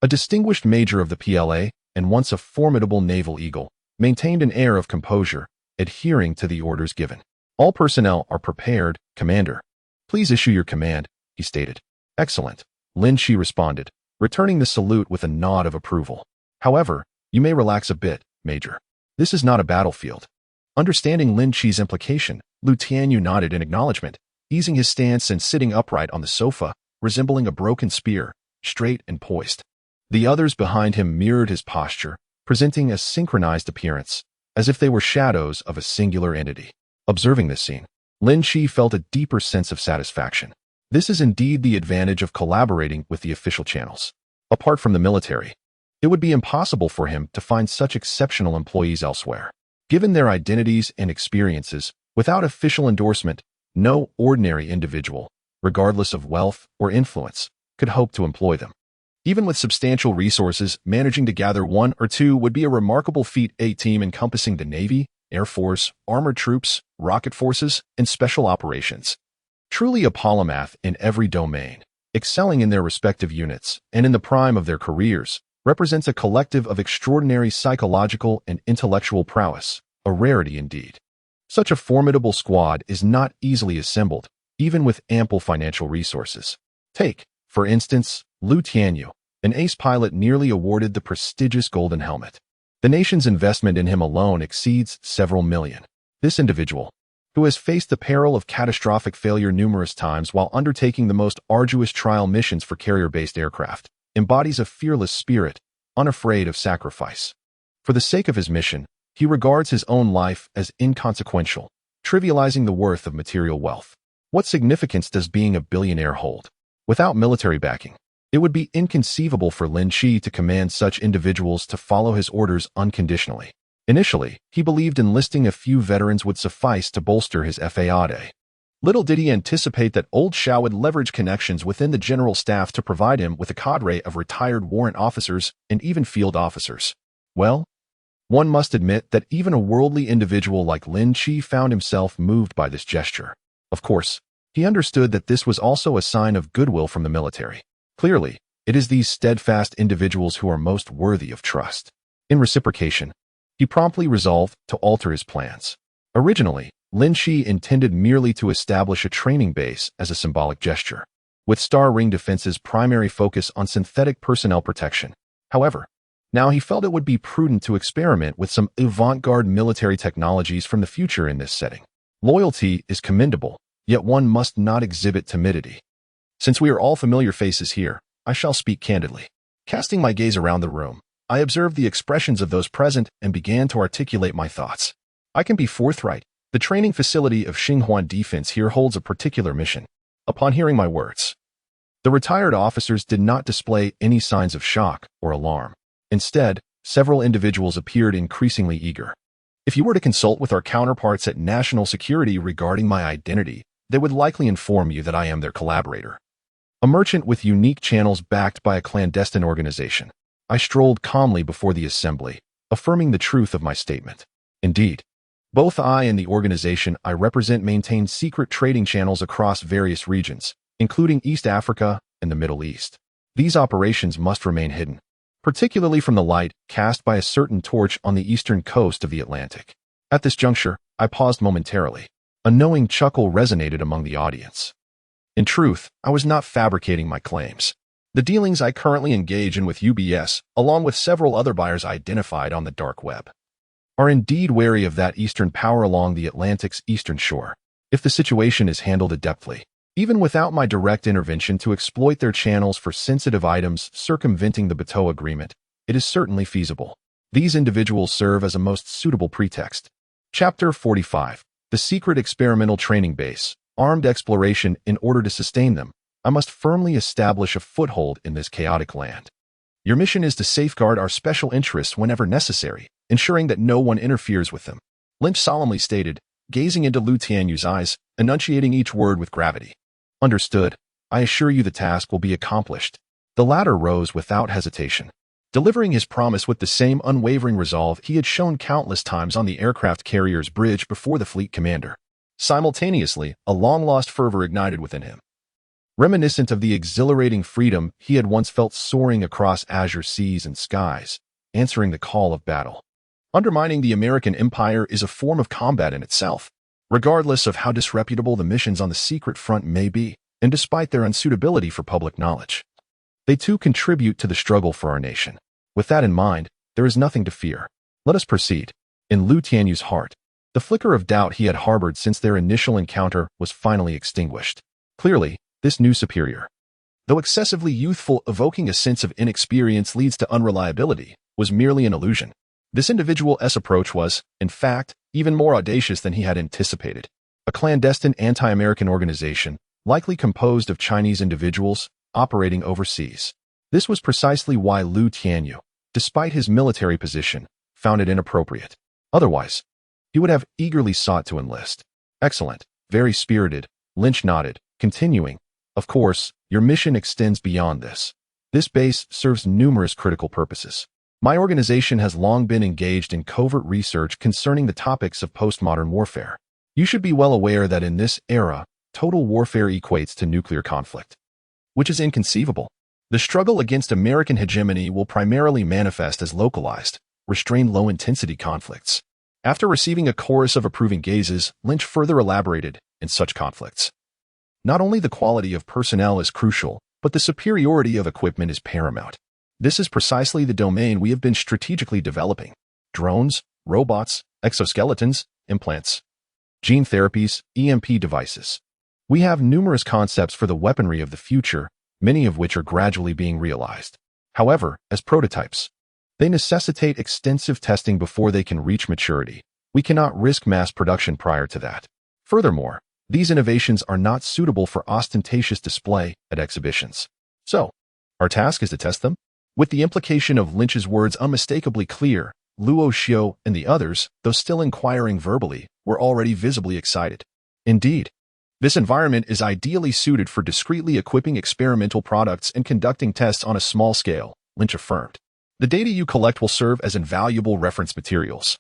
a distinguished major of the PLA and once a formidable naval eagle, maintained an air of composure, adhering to the orders given. All personnel are prepared, Commander. Please issue your command, he stated. Excellent, Lin Qi responded, returning the salute with a nod of approval. However, you may relax a bit, Major. This is not a battlefield. Understanding Lin Qi's implication, Lu Tianyu nodded in acknowledgement, easing his stance and sitting upright on the sofa, resembling a broken spear, straight and poised. The others behind him mirrored his posture, presenting a synchronized appearance, as if they were shadows of a singular entity. Observing this scene, Lin Qi felt a deeper sense of satisfaction. This is indeed the advantage of collaborating with the official channels. Apart from the military, it would be impossible for him to find such exceptional employees elsewhere. Given their identities and experiences, without official endorsement, no ordinary individual, regardless of wealth or influence, could hope to employ them. Even with substantial resources, managing to gather one or two would be a remarkable feat. A team encompassing the Navy, Air Force, armored troops, rocket forces, and special operations. Truly a polymath in every domain, excelling in their respective units and in the prime of their careers, represents a collective of extraordinary psychological and intellectual prowess, a rarity indeed. Such a formidable squad is not easily assembled, even with ample financial resources. Take, for instance, Lu Tianyu, an ace pilot nearly awarded the prestigious Golden Helmet. The nation's investment in him alone exceeds several million. This individual, who has faced the peril of catastrophic failure numerous times while undertaking the most arduous trial missions for carrier-based aircraft, embodies a fearless spirit, unafraid of sacrifice. For the sake of his mission, he regards his own life as inconsequential, trivializing the worth of material wealth. What significance does being a billionaire hold? Without military backing, it would be inconceivable for Lin Qi to command such individuals to follow his orders unconditionally. Initially, he believed enlisting a few veterans would suffice to bolster his FAAD. Little did he anticipate that old Xiao would leverage connections within the general staff to provide him with a cadre of retired warrant officers and even field officers. Well, one must admit that even a worldly individual like Lin Qi found himself moved by this gesture. Of course, he understood that this was also a sign of goodwill from the military. Clearly, it is these steadfast individuals who are most worthy of trust. In reciprocation, he promptly resolved to alter his plans. Originally, Lin Qi intended merely to establish a training base as a symbolic gesture, with Star Ring Defense's primary focus on synthetic personnel protection. However, now he felt it would be prudent to experiment with some avant-garde military technologies from the future in this setting. Loyalty is commendable, yet one must not exhibit timidity. Since we are all familiar faces here, I shall speak candidly. Casting my gaze around the room, I observed the expressions of those present and began to articulate my thoughts. I can be forthright. The training facility of Xinhuan Defense here holds a particular mission. Upon hearing my words, the retired officers did not display any signs of shock or alarm. Instead, several individuals appeared increasingly eager. If you were to consult with our counterparts at National Security regarding my identity, they would likely inform you that I am their collaborator. A merchant with unique channels backed by a clandestine organization. I strolled calmly before the assembly, affirming the truth of my statement. Indeed, both I and the organization I represent maintain secret trading channels across various regions, including East Africa and the Middle East. These operations must remain hidden, particularly from the light cast by a certain torch on the eastern coast of the Atlantic. At this juncture, I paused momentarily. A knowing chuckle resonated among the audience. In truth, I was not fabricating my claims. The dealings I currently engage in with UBS, along with several other buyers identified on the dark web, are indeed wary of that eastern power along the Atlantic's eastern shore. If the situation is handled adeptly, even without my direct intervention to exploit their channels for sensitive items circumventing the Bateau Agreement, it is certainly feasible. These individuals serve as a most suitable pretext. Chapter 45. The Secret Experimental Training Base. Armed exploration. In order to sustain them, I must firmly establish a foothold in this chaotic land. Your mission is to safeguard our special interests whenever necessary, ensuring that no one interferes with them, Lynch solemnly stated, gazing into Lu Tianyu's eyes, enunciating each word with gravity. Understood. I assure you the task will be accomplished. The latter rose without hesitation, delivering his promise with the same unwavering resolve he had shown countless times on the aircraft carrier's bridge before the fleet commander. Simultaneously, a long-lost fervor ignited within him, reminiscent of the exhilarating freedom he had once felt soaring across azure seas and skies, answering the call of battle. Undermining the American empire is a form of combat in itself, regardless of how disreputable the missions on the secret front may be, and despite their unsuitability for public knowledge. They too contribute to the struggle for our nation. With that in mind, there is nothing to fear. Let us proceed. In Lu Tianyu's heart, the flicker of doubt he had harbored since their initial encounter was finally extinguished. Clearly, this new superior, though excessively youthful, evoking a sense of inexperience leads to unreliability, was merely an illusion. This individual's approach was, in fact, even more audacious than he had anticipated. A clandestine anti-American organization, likely composed of Chinese individuals, operating overseas. This was precisely why Lu Tianyu, despite his military position, found it inappropriate. Otherwise, he would have eagerly sought to enlist. Excellent, very spirited, Lynch nodded, continuing, of course, your mission extends beyond this. This base serves numerous critical purposes. My organization has long been engaged in covert research concerning the topics of postmodern warfare. You should be well aware that in this era, total warfare equates to nuclear conflict, which is inconceivable. The struggle against American hegemony will primarily manifest as localized, restrained low-intensity conflicts. After receiving a chorus of approving gazes, Lynch further elaborated, in such conflicts, not only the quality of personnel is crucial, but the superiority of equipment is paramount. This is precisely the domain we have been strategically developing. Drones, robots, exoskeletons, implants, gene therapies, EMP devices. We have numerous concepts for the weaponry of the future, many of which are gradually being realized. However, as prototypes, they necessitate extensive testing before they can reach maturity. We cannot risk mass production prior to that. Furthermore, these innovations are not suitable for ostentatious display at exhibitions. So, our task is to test them? With the implication of Lynch's words unmistakably clear, Luo Xiao and the others, though still inquiring verbally, were already visibly excited. Indeed, this environment is ideally suited for discreetly equipping experimental products and conducting tests on a small scale, Lynch affirmed. The data you collect will serve as invaluable reference materials.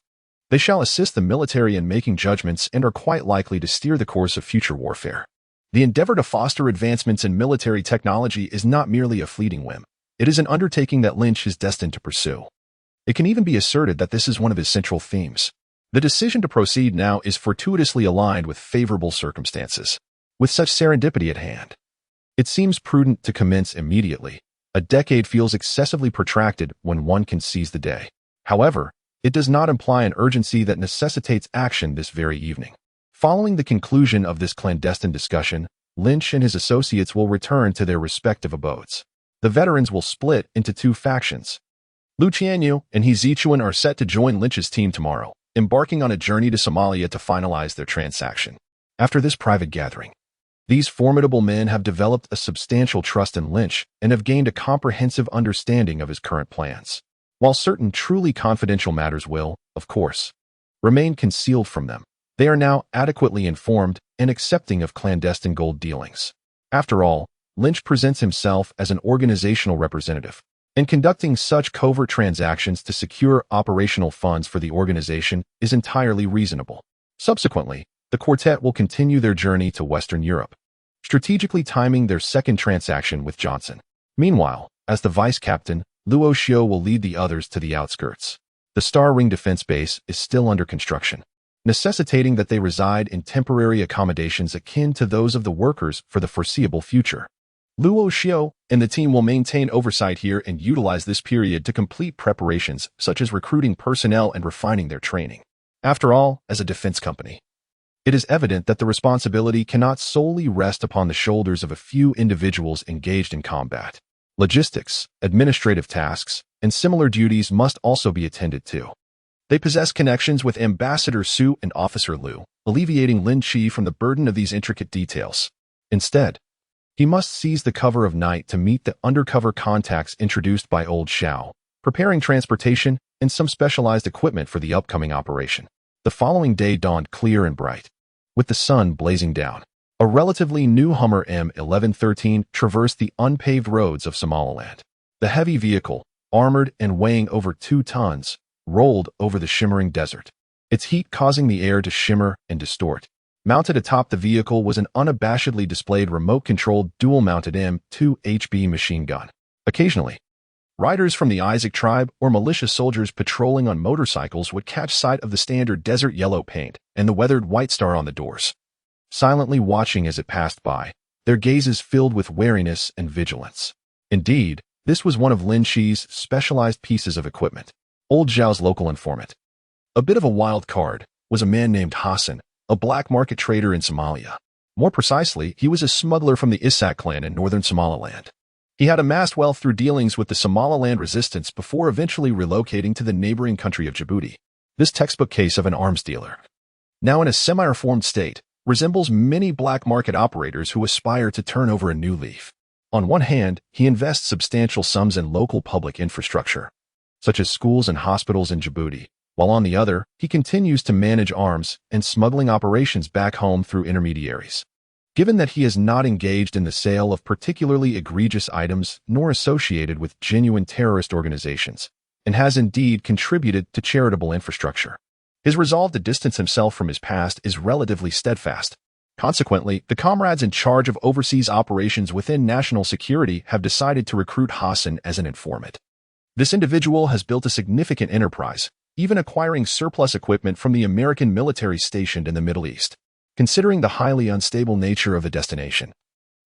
They shall assist the military in making judgments and are quite likely to steer the course of future warfare. The endeavor to foster advancements in military technology is not merely a fleeting whim. It is an undertaking that Lynch is destined to pursue. It can even be asserted that this is one of his central themes. The decision to proceed now is fortuitously aligned with favorable circumstances. With such serendipity at hand, it seems prudent to commence immediately. A decade feels excessively protracted when one can seize the day. However, it does not imply an urgency that necessitates action this very evening. Following the conclusion of this clandestine discussion, Lynch and his associates will return to their respective abodes. The veterans will split into two factions. Lu Qianyu and He Zichuan are set to join Lynch's team tomorrow, embarking on a journey to Somalia to finalize their transaction. After this private gathering, these formidable men have developed a substantial trust in Lynch and have gained a comprehensive understanding of his current plans. While certain truly confidential matters will, of course, remain concealed from them, they are now adequately informed and accepting of clandestine gold dealings. After all, Lynch presents himself as an organizational representative, and conducting such covert transactions to secure operational funds for the organization is entirely reasonable. Subsequently, the quartet will continue their journey to Western Europe, strategically timing their second transaction with Johnson. Meanwhile, as the vice captain, Luo Xiao will lead the others to the outskirts. The Star Ring defense base is still under construction, necessitating that they reside in temporary accommodations akin to those of the workers for the foreseeable future. Luo Xiao and the team will maintain oversight here and utilize this period to complete preparations such as recruiting personnel and refining their training. After all, as a defense company, it is evident that the responsibility cannot solely rest upon the shoulders of a few individuals engaged in combat. Logistics, administrative tasks, and similar duties must also be attended to. They possess connections with Ambassador Su and Officer Liu, alleviating Lin Qi from the burden of these intricate details. Instead, he must seize the cover of night to meet the undercover contacts introduced by Old Xiao, preparing transportation and some specialized equipment for the upcoming operation. The following day dawned clear and bright, with the sun blazing down. A relatively new Hummer M1113 traversed the unpaved roads of Somaliland. The heavy vehicle, armored and weighing over 2 tons, rolled over the shimmering desert, its heat causing the air to shimmer and distort. Mounted atop the vehicle was an unabashedly displayed remote-controlled dual-mounted M2HB machine gun. Occasionally, riders from the Isaac tribe or militia soldiers patrolling on motorcycles would catch sight of the standard desert yellow paint and the weathered white star on the doors, silently watching as it passed by, their gazes filled with wariness and vigilance. Indeed, this was one of Lin Qi's specialized pieces of equipment. Old Zhao's local informant, a bit of a wild card, was a man named Hassan, a black market trader in Somalia. More precisely, he was a smuggler from the Isak clan in northern Somaliland. He had amassed wealth through dealings with the Somaliland resistance before eventually relocating to the neighboring country of Djibouti. This textbook case of an arms dealer, now in a semi-reformed state, resembles many black market operators who aspire to turn over a new leaf. On one hand, he invests substantial sums in local public infrastructure, such as schools and hospitals in Djibouti, while on the other, he continues to manage arms and smuggling operations back home through intermediaries. Given that he is not engaged in the sale of particularly egregious items nor associated with genuine terrorist organizations, and has indeed contributed to charitable infrastructure, his resolve to distance himself from his past is relatively steadfast. Consequently, the comrades in charge of overseas operations within national security have decided to recruit Hassan as an informant. This individual has built a significant enterprise, even acquiring surplus equipment from the American military stationed in the Middle East, considering the highly unstable nature of the destination.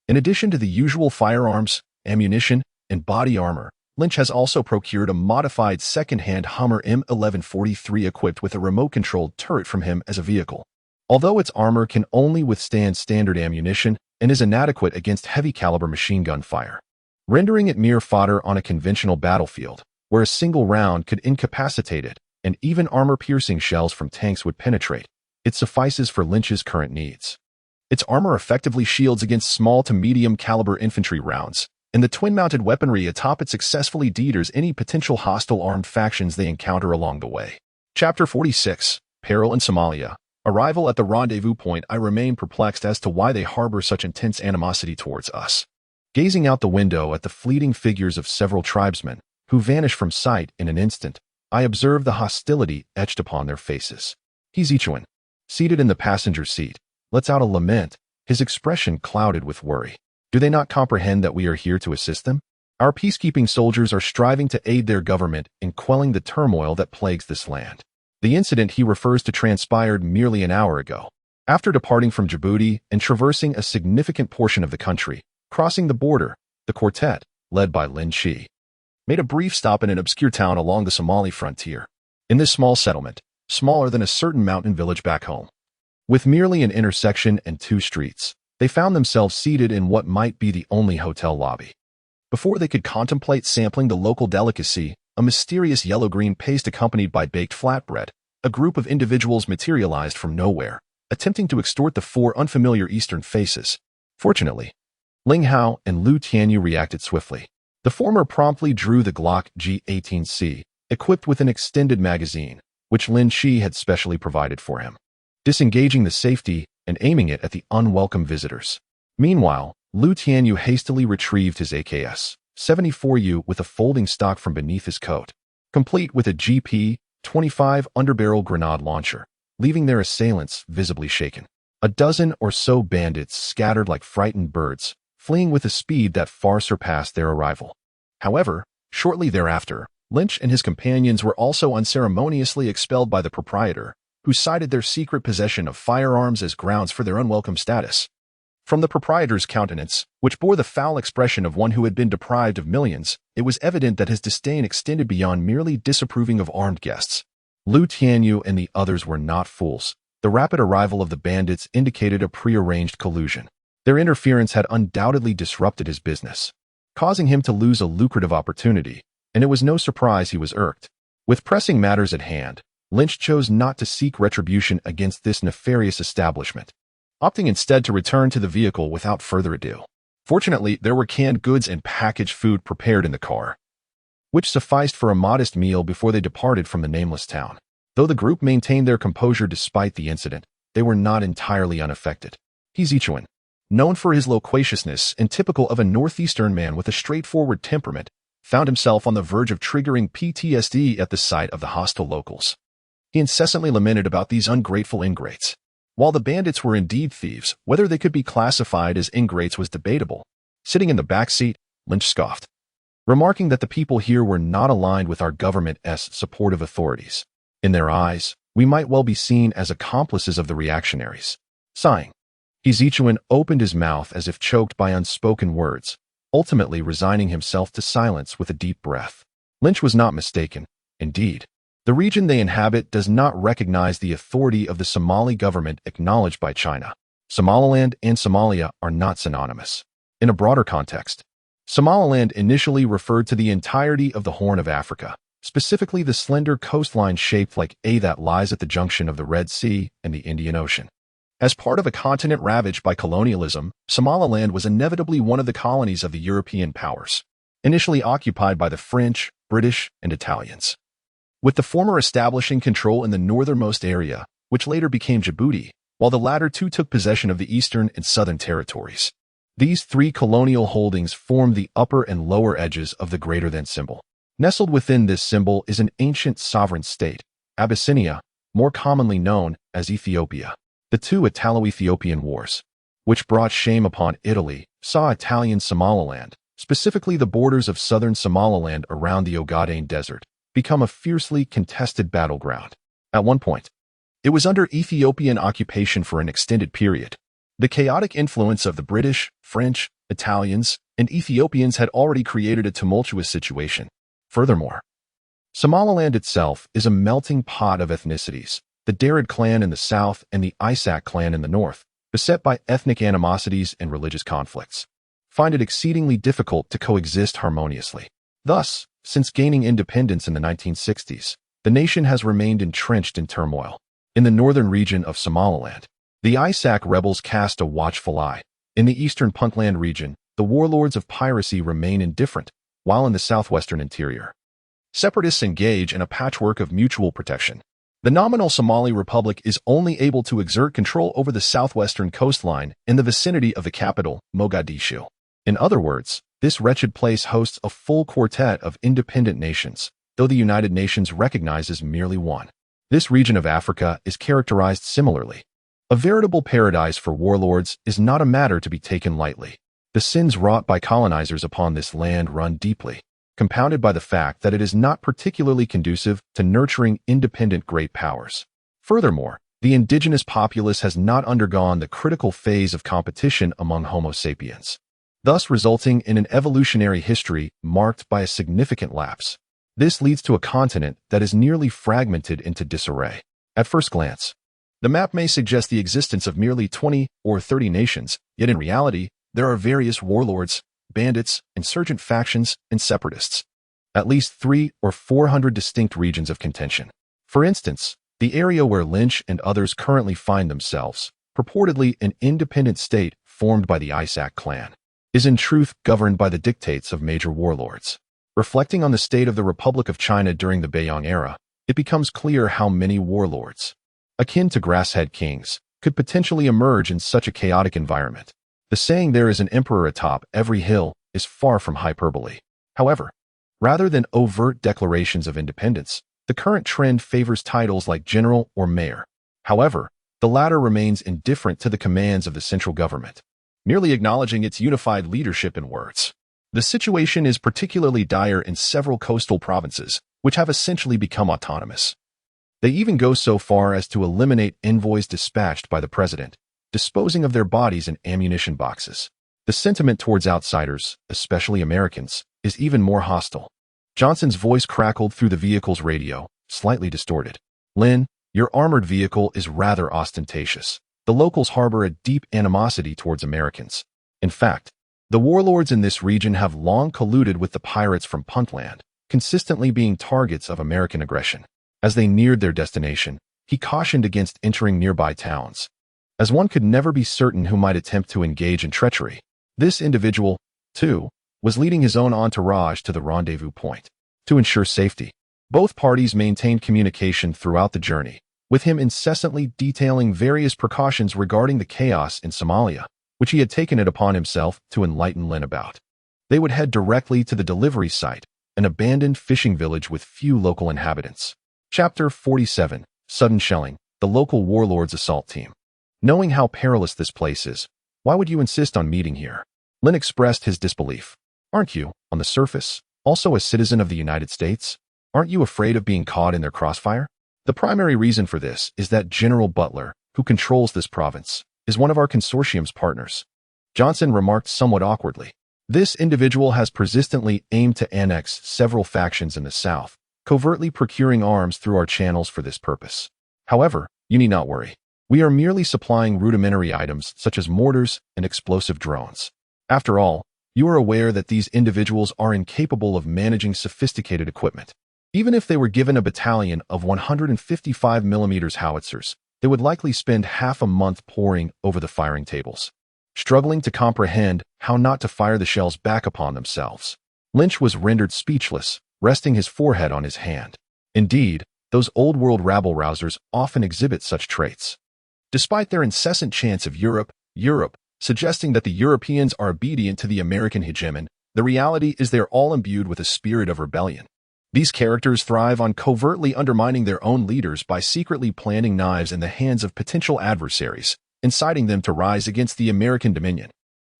In addition to the usual firearms, ammunition, and body armor, Lynch has also procured a modified second-hand Hummer M1143 equipped with a remote-controlled turret from him as a vehicle. Although its armor can only withstand standard ammunition and is inadequate against heavy-caliber machine gun fire, rendering it mere fodder on a conventional battlefield, where a single round could incapacitate it, and even armor-piercing shells from tanks would penetrate. It suffices for Lynch's current needs. Its armor effectively shields against small to medium-caliber infantry rounds, and the twin-mounted weaponry atop it successfully deters any potential hostile armed factions they encounter along the way. Chapter 46, Peril in Somalia. Arrival at the rendezvous point. I remain perplexed as to why they harbor such intense animosity towards us. Gazing out the window at the fleeting figures of several tribesmen, who vanish from sight in an instant, I observe the hostility etched upon their faces. Hezichuan, seated in the passenger seat, lets out a lament, his expression clouded with worry. Do they not comprehend that we are here to assist them? Our peacekeeping soldiers are striving to aid their government in quelling the turmoil that plagues this land. The incident he refers to transpired merely an hour ago. After departing from Djibouti and traversing a significant portion of the country, crossing the border, the quartet, led by Lin Qi, made a brief stop in an obscure town along the Somali frontier. In this small settlement, smaller than a certain mountain village back home, with merely an intersection and 2 streets, they found themselves seated in what might be the only hotel lobby. Before they could contemplate sampling the local delicacy, a mysterious yellow-green paste accompanied by baked flatbread, a group of individuals materialized from nowhere, attempting to extort the 4 unfamiliar Eastern faces. Fortunately, Ling Hao and Lu Tianyu reacted swiftly. The former promptly drew the Glock G18C, equipped with an extended magazine, which Lin Qi had specially provided for him, disengaging the safety and aiming it at the unwelcome visitors. Meanwhile, Lu Tianyu hastily retrieved his AKS-74U with a folding stock from beneath his coat, complete with a GP-25 underbarrel grenade launcher, leaving their assailants visibly shaken. A dozen or so bandits scattered like frightened birds, fleeing with a speed that far surpassed their arrival. However, shortly thereafter, Lynch and his companions were also unceremoniously expelled by the proprietor, who cited their secret possession of firearms as grounds for their unwelcome status. From the proprietor's countenance, which bore the foul expression of one who had been deprived of millions, it was evident that his disdain extended beyond merely disapproving of armed guests. Lu Tianyu and the others were not fools. The rapid arrival of the bandits indicated a prearranged collusion. Their interference had undoubtedly disrupted his business, causing him to lose a lucrative opportunity, and it was no surprise he was irked. With pressing matters at hand, Lynch chose not to seek retribution against this nefarious establishment, opting instead to return to the vehicle without further ado. Fortunately, there were canned goods and packaged food prepared in the car, which sufficed for a modest meal before they departed from the nameless town. Though the group maintained their composure despite the incident, they were not entirely unaffected. He Zichuan, known for his loquaciousness and typical of a northeastern man with a straightforward temperament, found himself on the verge of triggering PTSD at the sight of the hostile locals. He incessantly lamented about these ungrateful ingrates. While the bandits were indeed thieves, whether they could be classified as ingrates was debatable. Sitting in the back seat, Lynch scoffed, remarking that the people here were not aligned with our government's supportive authorities. In their eyes, we might well be seen as accomplices of the reactionaries. Sighing, He Zichuan opened his mouth as if choked by unspoken words, ultimately resigning himself to silence with a deep breath. Lynch was not mistaken. Indeed, the region they inhabit does not recognize the authority of the Somali government acknowledged by China. Somaliland and Somalia are not synonymous. In a broader context, Somaliland initially referred to the entirety of the Horn of Africa, specifically the slender coastline shaped like A that lies at the junction of the Red Sea and the Indian Ocean. As part of a continent ravaged by colonialism, Somaliland was inevitably one of the colonies of the European powers, initially occupied by the French, British, and Italians, with the former establishing control in the northernmost area, which later became Djibouti, while the latter two took possession of the eastern and southern territories. These three colonial holdings form the upper and lower edges of the greater-than symbol. Nestled within this symbol is an ancient sovereign state, Abyssinia, more commonly known as Ethiopia. The two Italo-Ethiopian Wars, which brought shame upon Italy, saw Italian Somaliland, specifically the borders of southern Somaliland around the Ogaden Desert, become a fiercely contested battleground. At one point, it was under Ethiopian occupation for an extended period. The chaotic influence of the British, French, Italians, and Ethiopians had already created a tumultuous situation. Furthermore, Somaliland itself is a melting pot of ethnicities, the Darid clan in the south and the Isaaq clan in the north, beset by ethnic animosities and religious conflicts, find it exceedingly difficult to coexist harmoniously. Thus, since gaining independence in the 1960s, the nation has remained entrenched in turmoil. In the northern region of Somaliland, the Isaaq rebels cast a watchful eye. In the eastern Puntland region, the warlords of piracy remain indifferent, while in the southwestern interior, separatists engage in a patchwork of mutual protection. The nominal Somali Republic is only able to exert control over the southwestern coastline in the vicinity of the capital, Mogadishu. In other words, this wretched place hosts a full quartet of independent nations, though the United Nations recognizes merely one. This region of Africa is characterized similarly. A veritable paradise for warlords is not a matter to be taken lightly. The sins wrought by colonizers upon this land run deeply, compounded by the fact that it is not particularly conducive to nurturing independent great powers. Furthermore, the indigenous populace has not undergone the critical phase of competition among Homo sapiens, thus resulting in an evolutionary history marked by a significant lapse. This leads to a continent that is nearly fragmented into disarray. At first glance, the map may suggest the existence of merely 20 or 30 nations, yet in reality, there are various warlords, bandits, insurgent factions, and separatists. At least 300 or 400 distinct regions of contention. For instance, the area where Lynch and others currently find themselves, purportedly an independent state formed by the Isaaq clan, is in truth governed by the dictates of major warlords. Reflecting on the state of the Republic of China during the Beiyang era, it becomes clear how many warlords, akin to grasshead kings, could potentially emerge in such a chaotic environment. The saying "there is an emperor atop every hill" is far from hyperbole. However, rather than overt declarations of independence, the current trend favors titles like general or mayor. However, the latter remains indifferent to the commands of the central government, merely acknowledging its unified leadership in words. The situation is particularly dire in several coastal provinces, which have essentially become autonomous. They even go so far as to eliminate envoys dispatched by the president, disposing of their bodies in ammunition boxes. The sentiment towards outsiders, especially Americans, is even more hostile. Johnson's voice crackled through the vehicle's radio, slightly distorted. "Lin, your armored vehicle is rather ostentatious. The locals harbor a deep animosity towards Americans. In fact, the warlords in this region have long colluded with the pirates from Puntland, consistently being targets of American aggression." As they neared their destination, he cautioned against entering nearby towns, as one could never be certain who might attempt to engage in treachery. This individual, too, was leading his own entourage to the rendezvous point. To ensure safety, Both parties maintained communication throughout the journey, with him incessantly detailing various precautions regarding the chaos in Somalia, which he had taken it upon himself to enlighten Lin about. They would head directly to the delivery site, an abandoned fishing village with few local inhabitants. Chapter 47. Sudden Shelling, the local warlord's assault team. Knowing how perilous this place is, why would you insist on meeting here? Lin expressed his disbelief. Aren't you, on the surface, also a citizen of the United States? Aren't you afraid of being caught in their crossfire? The primary reason for this is that General Butler, who controls this province, is one of our consortium's partners. Johnson remarked somewhat awkwardly. This individual has persistently aimed to annex several factions in the South, covertly procuring arms through our channels for this purpose. However, you need not worry. We are merely supplying rudimentary items such as mortars and explosive drones. After all, you are aware that these individuals are incapable of managing sophisticated equipment. Even if they were given a battalion of 155mm howitzers, they would likely spend half a month poring over the firing tables, struggling to comprehend how not to fire the shells back upon themselves. Lynch was rendered speechless, resting his forehead on his hand. Indeed, those old-world rabble-rousers often exhibit such traits. Despite their incessant chants of Europe, suggesting that the Europeans are obedient to the American hegemon, the reality is they are all imbued with a spirit of rebellion. These characters thrive on covertly undermining their own leaders by secretly planting knives in the hands of potential adversaries, inciting them to rise against the American dominion.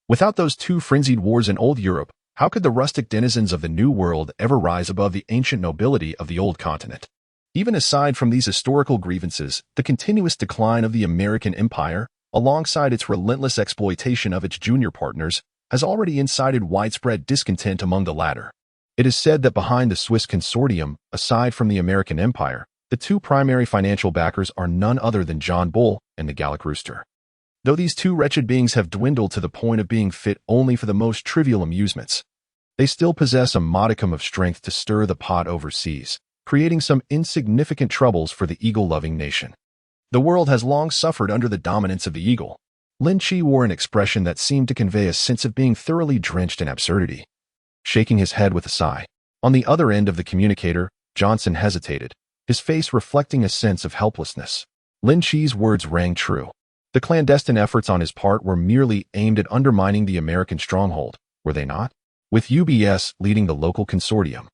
Without those two frenzied wars in old Europe, how could the rustic denizens of the New World ever rise above the ancient nobility of the old continent? Even aside from these historical grievances, the continuous decline of the American empire, alongside its relentless exploitation of its junior partners, has already incited widespread discontent among the latter. It is said that behind the Swiss consortium, aside from the American empire, the two primary financial backers are none other than John Bull and the Gallic Rooster. Though these two wretched beings have dwindled to the point of being fit only for the most trivial amusements, they still possess a modicum of strength to stir the pot overseas, creating some insignificant troubles for the eagle-loving nation. The world has long suffered under the dominance of the eagle. Lin Qi wore an expression that seemed to convey a sense of being thoroughly drenched in absurdity, shaking his head with a sigh. On the other end of the communicator, Johnson hesitated, his face reflecting a sense of helplessness. Lin Qi's words rang true. The clandestine efforts on his part were merely aimed at undermining the American stronghold, were they not? With UBS leading the local consortium,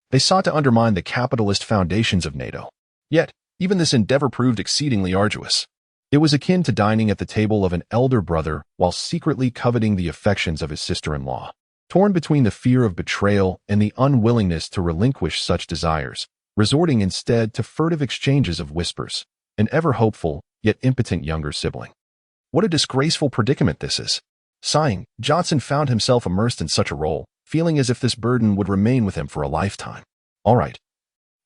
they sought to undermine the capitalist foundations of NATO. Yet, even this endeavor proved exceedingly arduous. It was akin to dining at the table of an elder brother while secretly coveting the affections of his sister-in-law. Torn between the fear of betrayal and the unwillingness to relinquish such desires, resorting instead to furtive exchanges of whispers, an ever-hopeful, yet impotent younger sibling. What a disgraceful predicament this is. Sighing, Johnson found himself immersed in such a role, feeling as if this burden would remain with him for a lifetime. All right.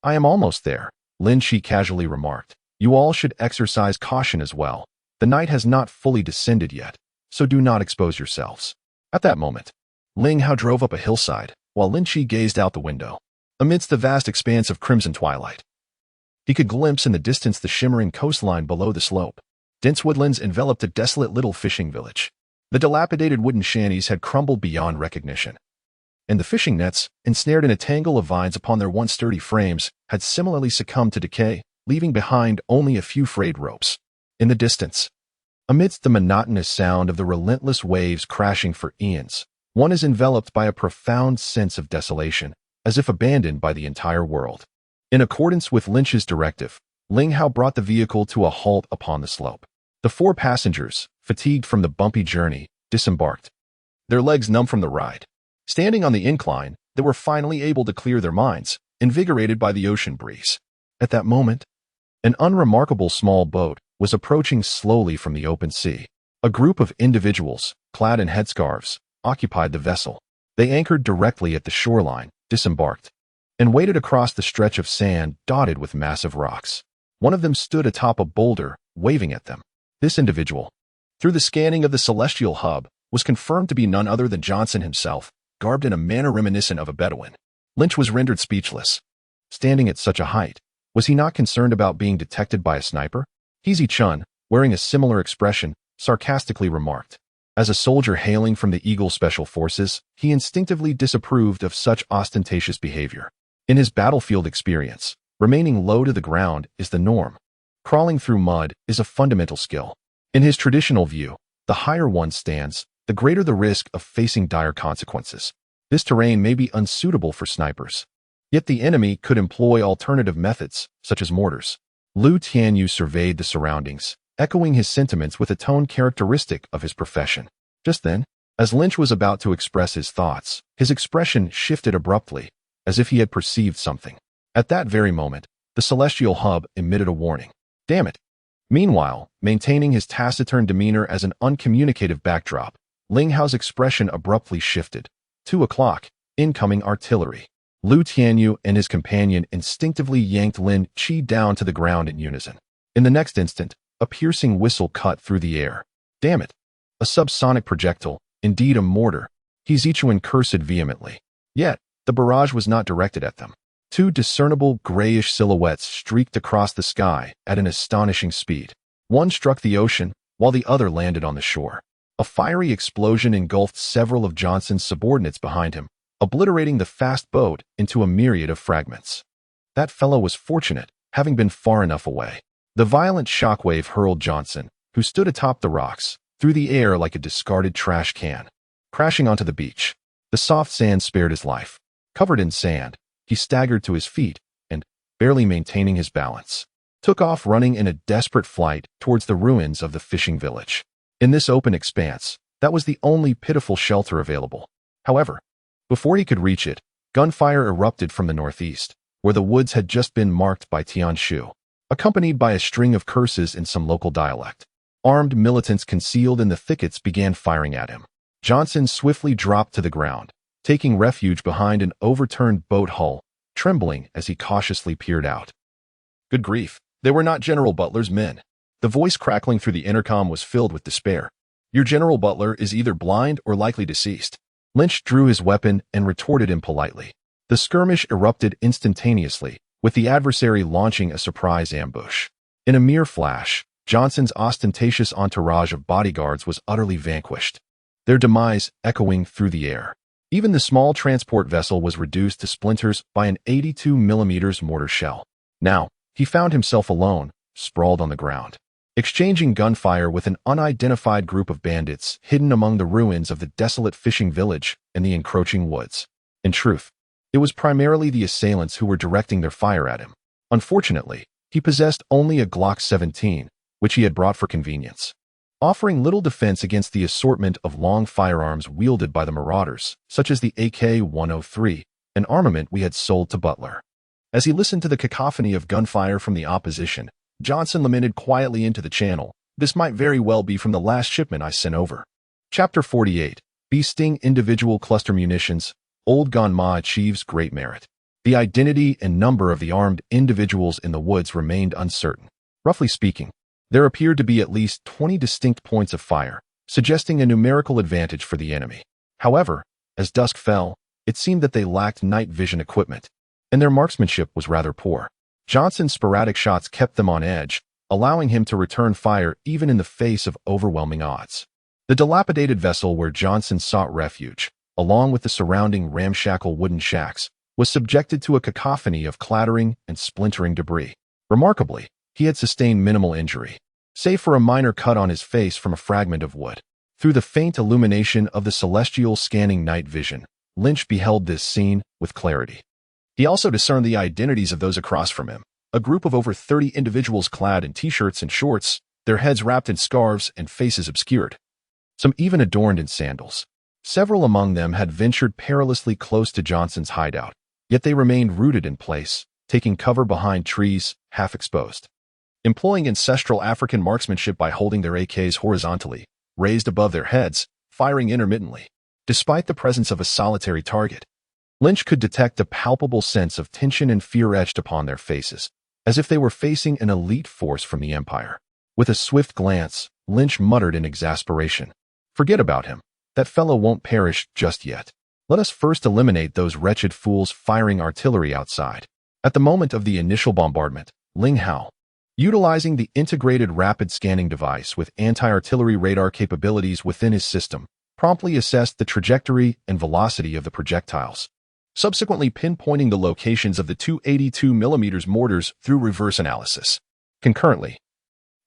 I am almost there, Lin Qi casually remarked. You all should exercise caution as well. The night has not fully descended yet, so do not expose yourselves. At that moment, Ling Hao drove up a hillside, while Lin Qi gazed out the window. Amidst the vast expanse of crimson twilight, he could glimpse in the distance the shimmering coastline below the slope. Dense woodlands enveloped a desolate little fishing village. The dilapidated wooden shanties had crumbled beyond recognition, and the fishing nets, ensnared in a tangle of vines upon their once sturdy frames, had similarly succumbed to decay, leaving behind only a few frayed ropes. In the distance, amidst the monotonous sound of the relentless waves crashing for eons, one is enveloped by a profound sense of desolation, as if abandoned by the entire world. In accordance with Lynch's directive, Ling Hao brought the vehicle to a halt upon the slope. The four passengers, fatigued from the bumpy journey, disembarked, their legs numb from the ride. Standing on the incline, they were finally able to clear their minds, invigorated by the ocean breeze. At that moment, an unremarkable small boat was approaching slowly from the open sea. A group of individuals, clad in headscarves, occupied the vessel. They anchored directly at the shoreline, disembarked, and waded across the stretch of sand dotted with massive rocks. One of them stood atop a boulder, waving at them. This individual, through the scanning of the celestial hub, was confirmed to be none other than Johnson himself, garbed in a manner reminiscent of a Bedouin. Lynch was rendered speechless. Standing at such a height, was he not concerned about being detected by a sniper? Heezy Chun, wearing a similar expression, sarcastically remarked. As a soldier hailing from the Eagle Special Forces, he instinctively disapproved of such ostentatious behavior. In his battlefield experience, remaining low to the ground is the norm. Crawling through mud is a fundamental skill. In his traditional view, the higher one stands, the greater the risk of facing dire consequences. This terrain may be unsuitable for snipers. Yet the enemy could employ alternative methods, such as mortars. Liu Tianyu surveyed the surroundings, echoing his sentiments with a tone characteristic of his profession. Just then, as Lynch was about to express his thoughts, his expression shifted abruptly, as if he had perceived something. At that very moment, the celestial hub emitted a warning. Damn it! Meanwhile, maintaining his taciturn demeanor as an uncommunicative backdrop, Ling Hao's expression abruptly shifted. 2 o'clock, incoming artillery. Liu Tianyu and his companion instinctively yanked Lin Qi down to the ground in unison. In the next instant, a piercing whistle cut through the air. Damn it! A subsonic projectile, indeed a mortar. He Zichuan cursed vehemently. Yet, the barrage was not directed at them. 2 discernible grayish silhouettes streaked across the sky at an astonishing speed. One struck the ocean, while the other landed on the shore. A fiery explosion engulfed several of Johnson's subordinates behind him, obliterating the fast boat into a myriad of fragments. That fellow was fortunate, having been far enough away. The violent shockwave hurled Johnson, who stood atop the rocks, through the air like a discarded trash can. Crashing onto the beach, the soft sand spared his life. Covered in sand, he staggered to his feet and, barely maintaining his balance, took off running in a desperate flight towards the ruins of the fishing village. In this open expanse, that was the only pitiful shelter available. However, before he could reach it, gunfire erupted from the northeast, where the woods had just been marked by Tianshu, accompanied by a string of curses in some local dialect. Armed militants concealed in the thickets began firing at him. Johnson swiftly dropped to the ground, taking refuge behind an overturned boat hull, trembling as he cautiously peered out. Good grief, they were not General Butler's men. The voice crackling through the intercom was filled with despair. Your General Butler is either blind or likely deceased. Lynch drew his weapon and retorted impolitely. The skirmish erupted instantaneously, with the adversary launching a surprise ambush. In a mere flash, Johnson's ostentatious entourage of bodyguards was utterly vanquished, their demise echoing through the air. Even the small transport vessel was reduced to splinters by an 82mm mortar shell. Now, he found himself alone, sprawled on the ground, exchanging gunfire with an unidentified group of bandits hidden among the ruins of the desolate fishing village and the encroaching woods. In truth, it was primarily the assailants who were directing their fire at him. Unfortunately, he possessed only a Glock 17, which he had brought for convenience, offering little defense against the assortment of long firearms wielded by the marauders, such as the AK-103, an armament we had sold to Butler. As he listened to the cacophony of gunfire from the opposition, Johnson lamented quietly into the channel, "This might very well be from the last shipment I sent over." Chapter 48. Beasting Individual Cluster Munitions. Old Ganma achieves great merit. The identity and number of the armed individuals in the woods remained uncertain. Roughly speaking, there appeared to be at least 20 distinct points of fire, suggesting a numerical advantage for the enemy. However, as dusk fell, it seemed that they lacked night vision equipment, and their marksmanship was rather poor. Johnson's sporadic shots kept them on edge, allowing him to return fire even in the face of overwhelming odds. The dilapidated vessel where Johnson sought refuge, along with the surrounding ramshackle wooden shacks, was subjected to a cacophony of clattering and splintering debris. Remarkably, he had sustained minimal injury, save for a minor cut on his face from a fragment of wood. Through the faint illumination of the celestial scanning night vision, Lynch beheld this scene with clarity. He also discerned the identities of those across from him, a group of over 30 individuals clad in t-shirts and shorts, their heads wrapped in scarves and faces obscured. Some even adorned in sandals. Several among them had ventured perilously close to Johnson's hideout, yet they remained rooted in place, taking cover behind trees, half exposed. Employing ancestral African marksmanship by holding their AKs horizontally, raised above their heads, firing intermittently. Despite the presence of a solitary target, Lynch could detect a palpable sense of tension and fear etched upon their faces, as if they were facing an elite force from the Empire. With a swift glance, Lynch muttered in exasperation, "Forget about him. That fellow won't perish just yet. Let us first eliminate those wretched fools firing artillery outside." At the moment of the initial bombardment, Ling Hao, utilizing the integrated rapid scanning device with anti-artillery radar capabilities within his system, promptly assessed the trajectory and velocity of the projectiles. subsequently pinpointing the locations of the 282mm mortars through reverse analysis. Concurrently,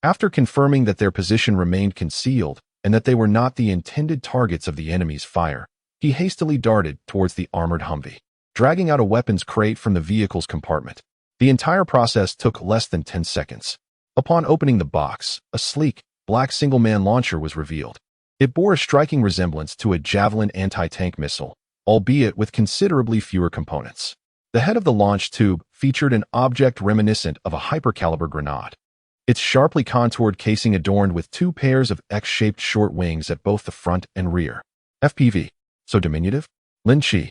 after confirming that their position remained concealed and that they were not the intended targets of the enemy's fire, he hastily darted towards the armored Humvee, dragging out a weapons crate from the vehicle's compartment. The entire process took less than 10 seconds. Upon opening the box, a sleek, black single-man launcher was revealed. It bore a striking resemblance to a Javelin anti-tank missile, albeit with considerably fewer components. The head of the launch tube featured an object reminiscent of a hypercaliber grenade, its sharply contoured casing adorned with 2 pairs of X-shaped short wings at both the front and rear. FPV, so diminutive? Lin Qi,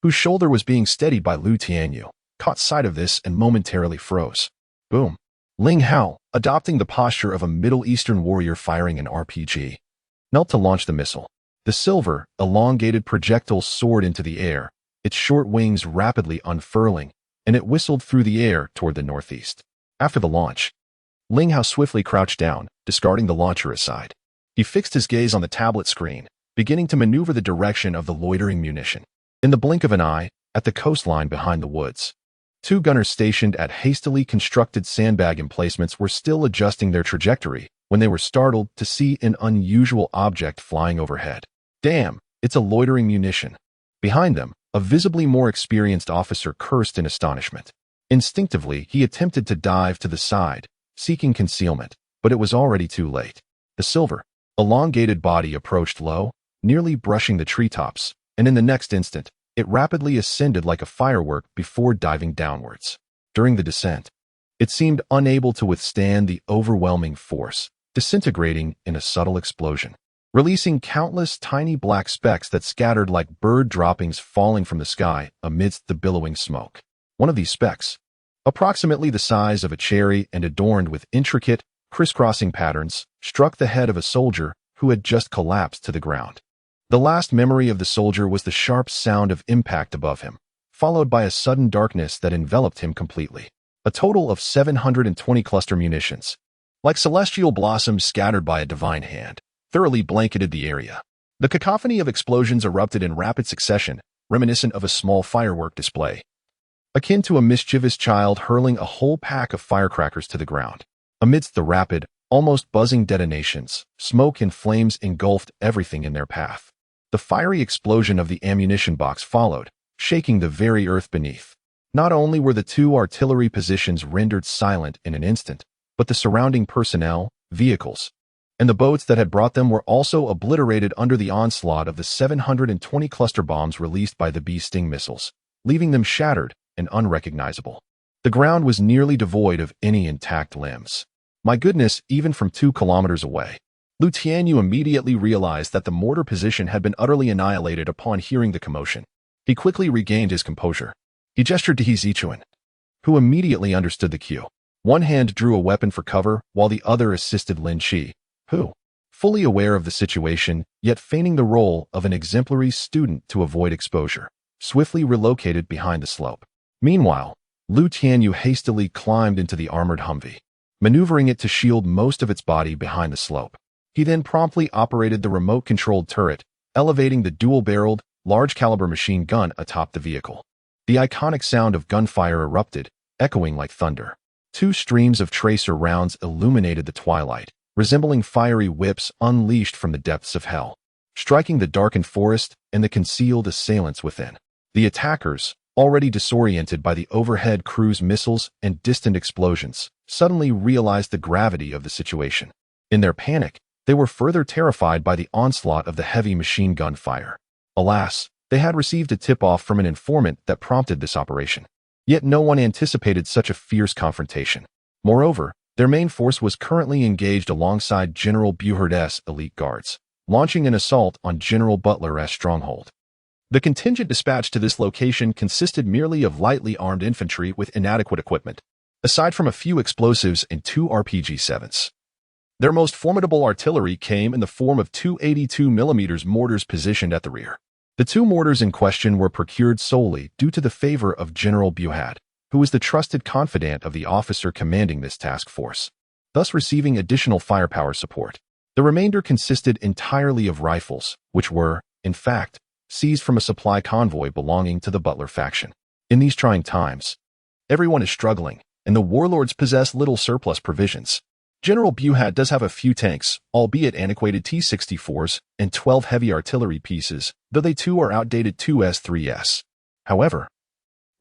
whose shoulder was being steadied by Liu Tianyu, caught sight of this and momentarily froze. Boom. Ling Hao, adopting the posture of a Middle Eastern warrior firing an RPG, knelt to launch the missile. The silver, elongated projectile soared into the air, its short wings rapidly unfurling, and it whistled through the air toward the northeast. After the launch, Ling Hao swiftly crouched down, discarding the launcher aside. He fixed his gaze on the tablet screen, beginning to maneuver the direction of the loitering munition. In the blink of an eye, at the coastline behind the woods, 2 gunners stationed at hastily constructed sandbag emplacements were still adjusting their trajectory when they were startled to see an unusual object flying overhead. Damn, it's a loitering munition. Behind them, a visibly more experienced officer cursed in astonishment. Instinctively, he attempted to dive to the side, seeking concealment, but it was already too late. The silver, elongated body approached low, nearly brushing the treetops, and in the next instant, it rapidly ascended like a firework before diving downwards. During the descent, it seemed unable to withstand the overwhelming force, disintegrating in a subtle explosion, releasing countless tiny black specks that scattered like bird droppings falling from the sky amidst the billowing smoke. One of these specks, approximately the size of a cherry and adorned with intricate, crisscrossing patterns, struck the head of a soldier who had just collapsed to the ground. The last memory of the soldier was the sharp sound of impact above him, followed by a sudden darkness that enveloped him completely. A total of 720 cluster munitions, like celestial blossoms scattered by a divine hand, thoroughly blanketed the area. The cacophony of explosions erupted in rapid succession, reminiscent of a small firework display, akin to a mischievous child hurling a whole pack of firecrackers to the ground. Amidst the rapid, almost buzzing detonations, smoke and flames engulfed everything in their path. The fiery explosion of the ammunition box followed, shaking the very earth beneath. Not only were the 2 artillery positions rendered silent in an instant, but the surrounding personnel, vehicles, and the boats that had brought them were also obliterated under the onslaught of the 720 cluster bombs released by the bee-sting missiles, leaving them shattered and unrecognizable. The ground was nearly devoid of any intact limbs. My goodness, even from 2 kilometers away. Liu Tianyu immediately realized that the mortar position had been utterly annihilated upon hearing the commotion. He quickly regained his composure. He gestured to He Zichuan, who immediately understood the cue. One hand drew a weapon for cover, while the other assisted Lin Qi, who, fully aware of the situation, yet feigning the role of an exemplary student to avoid exposure, swiftly relocated behind the slope. Meanwhile, Liu Tianyu hastily climbed into the armored Humvee, maneuvering it to shield most of its body behind the slope. He then promptly operated the remote-controlled turret, elevating the dual-barreled, large-caliber machine gun atop the vehicle. The iconic sound of gunfire erupted, echoing like thunder. 2 streams of tracer rounds illuminated the twilight, resembling fiery whips unleashed from the depths of hell, striking the darkened forest and the concealed assailants within. The attackers, already disoriented by the overhead cruise missiles and distant explosions, suddenly realized the gravity of the situation. In their panic, they were further terrified by the onslaught of the heavy machine gun fire. Alas, they had received a tip-off from an informant that prompted this operation. Yet no one anticipated such a fierce confrontation. Moreover, their main force was currently engaged alongside General Buhard's elite guards, launching an assault on General Butler's stronghold. The contingent dispatched to this location consisted merely of lightly armed infantry with inadequate equipment, aside from a few explosives and 2 RPG-7s. Their most formidable artillery came in the form of 282mm mortars positioned at the rear. The 2 mortars in question were procured solely due to the favor of General Buhad, who was the trusted confidant of the officer commanding this task force, thus receiving additional firepower support. The remainder consisted entirely of rifles, which were, in fact, seized from a supply convoy belonging to the Butler faction. In these trying times, everyone is struggling, and the warlords possess little surplus provisions. General Buhat does have a few tanks, albeit antiquated T-64s, and 12 heavy artillery pieces, though they too are outdated 2S-3S. However,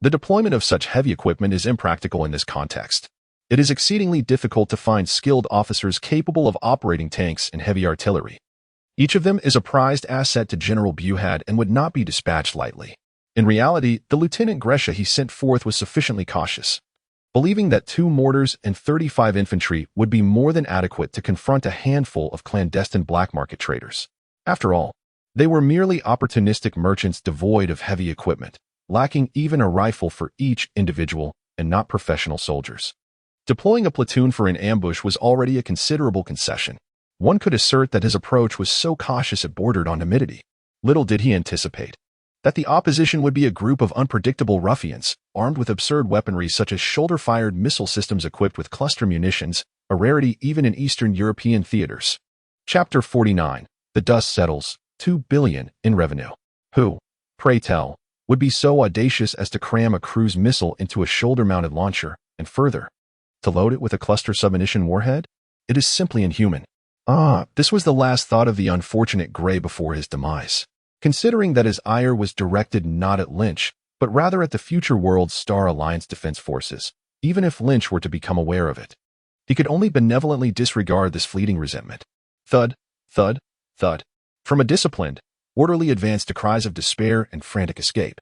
the deployment of such heavy equipment is impractical in this context. It is exceedingly difficult to find skilled officers capable of operating tanks and heavy artillery. Each of them is a prized asset to General Buhat and would not be dispatched lightly. In reality, the Lieutenant Gresha he sent forth was sufficiently cautious, believing that 2 mortars and 35 infantry would be more than adequate to confront a handful of clandestine black market traders. After all, they were merely opportunistic merchants devoid of heavy equipment, lacking even a rifle for each individual, and not professional soldiers. Deploying a platoon for an ambush was already a considerable concession. One could assert that his approach was so cautious it bordered on timidity. Little did he anticipate that the opposition would be a group of unpredictable ruffians, armed with absurd weaponry such as shoulder-fired missile systems equipped with cluster munitions, a rarity even in Eastern European theaters. Chapter 49. The dust settles. 2 billion in revenue. Who, pray tell, would be so audacious as to cram a cruise missile into a shoulder-mounted launcher, and further, to load it with a cluster submunition warhead? It is simply inhuman. This was the last thought of the unfortunate Gray before his demise. Considering that his ire was directed not at Lynch, but rather at the future world's Star Alliance Defense Forces, even if Lynch were to become aware of it, he could only benevolently disregard this fleeting resentment. Thud, thud, thud. From a disciplined, orderly advance to cries of despair and frantic escape.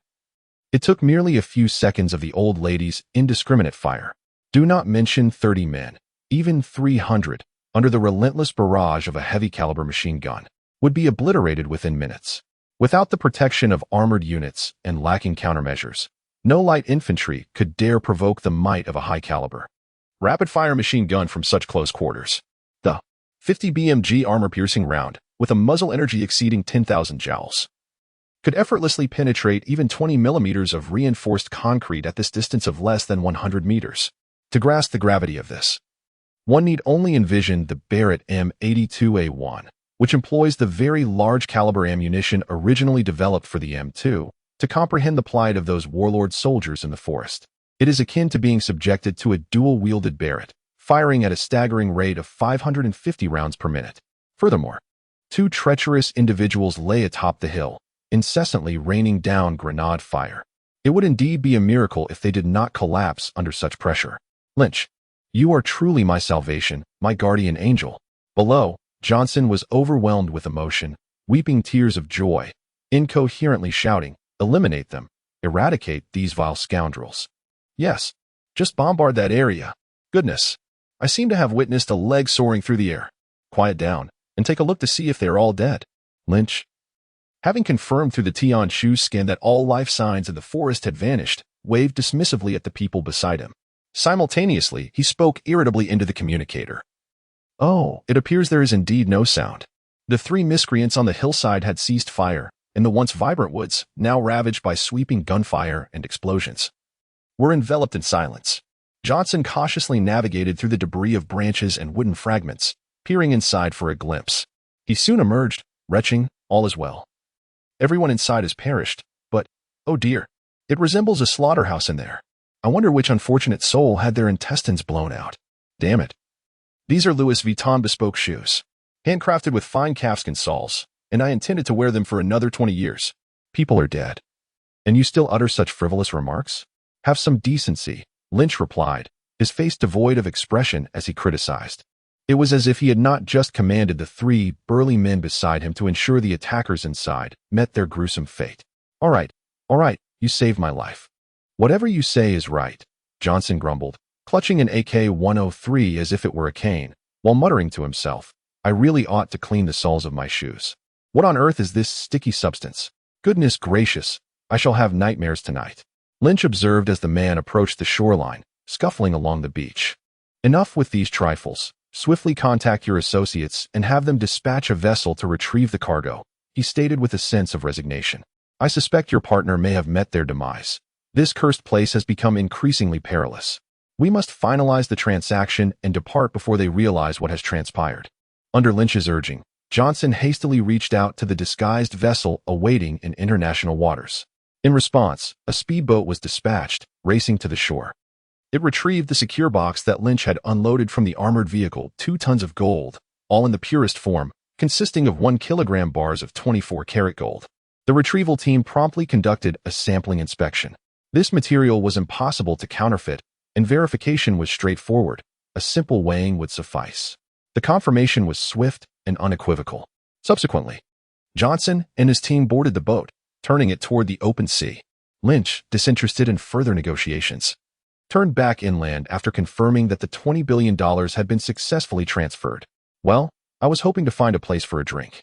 It took merely a few seconds of the old lady's indiscriminate fire. Do not mention 30 men, even 300, under the relentless barrage of a heavy-caliber machine gun, would be obliterated within minutes. Without the protection of armored units and lacking countermeasures, no light infantry could dare provoke the might of a high-caliber, rapid-fire machine gun from such close quarters. The 50 BMG armor-piercing round, with a muzzle energy exceeding 10,000 joules, could effortlessly penetrate even 20 millimeters of reinforced concrete at this distance of less than 100 meters. To grasp the gravity of this, one need only envision the Barrett M82A1, which employs the very large caliber ammunition originally developed for the M2, to comprehend the plight of those warlord soldiers in the forest. It is akin to being subjected to a dual-wielded Barrett, firing at a staggering rate of 550 rounds per minute. Furthermore, 2 treacherous individuals lay atop the hill, incessantly raining down grenade fire. It would indeed be a miracle if they did not collapse under such pressure. Lynch, you are truly my salvation, my guardian angel. Below, Johnson was overwhelmed with emotion, weeping tears of joy, incoherently shouting, "Eliminate them! Eradicate these vile scoundrels! Yes, just bombard that area. Goodness, I seem to have witnessed a leg soaring through the air. Quiet down, and take a look to see if they are all dead." Lynch, having confirmed through the Tion Shu scan that all life signs in the forest had vanished, waved dismissively at the people beside him. Simultaneously, he spoke irritably into the communicator. "Oh, it appears there is indeed no sound. The 3 miscreants on the hillside had ceased fire, and the once vibrant woods, now ravaged by sweeping gunfire and explosions, were enveloped in silence." Johnson cautiously navigated through the debris of branches and wooden fragments, peering inside for a glimpse. He soon emerged, retching, "All is well. Everyone inside has perished, but, oh dear, it resembles a slaughterhouse in there. I wonder which unfortunate soul had their intestines blown out. Damn it. These are Louis Vuitton bespoke shoes, handcrafted with fine calfskin soles, and I intended to wear them for another 20 years. People are dead. And you still utter such frivolous remarks? Have some decency," Lynch replied, his face devoid of expression as he criticized. It was as if he had not just commanded the 3 burly men beside him to ensure the attackers inside met their gruesome fate. All right, you saved my life. Whatever you say is right," Johnson grumbled, clutching an AK-103 as if it were a cane, while muttering to himself, "I really ought to clean the soles of my shoes. What on earth is this sticky substance? Goodness gracious, I shall have nightmares tonight." Lynch observed as the man approached the shoreline, scuffling along the beach. "Enough with these trifles. Swiftly contact your associates and have them dispatch a vessel to retrieve the cargo," he stated with a sense of resignation. "I suspect your partner may have met their demise. This cursed place has become increasingly perilous. We must finalize the transaction and depart before they realize what has transpired." Under Lynch's urging, Johnson hastily reached out to the disguised vessel awaiting in international waters. In response, a speedboat was dispatched, racing to the shore. It retrieved the secure box that Lynch had unloaded from the armored vehicle, 2 tons of gold, all in the purest form, consisting of 1 kilogram bars of 24-karat gold. The retrieval team promptly conducted a sampling inspection. This material was impossible to counterfeit, and verification was straightforward. A simple weighing would suffice. The confirmation was swift and unequivocal. Subsequently, Johnson and his team boarded the boat, turning it toward the open sea. Lynch, disinterested in further negotiations, turned back inland after confirming that the $20 billion had been successfully transferred. Well, I was hoping to find a place for a drink.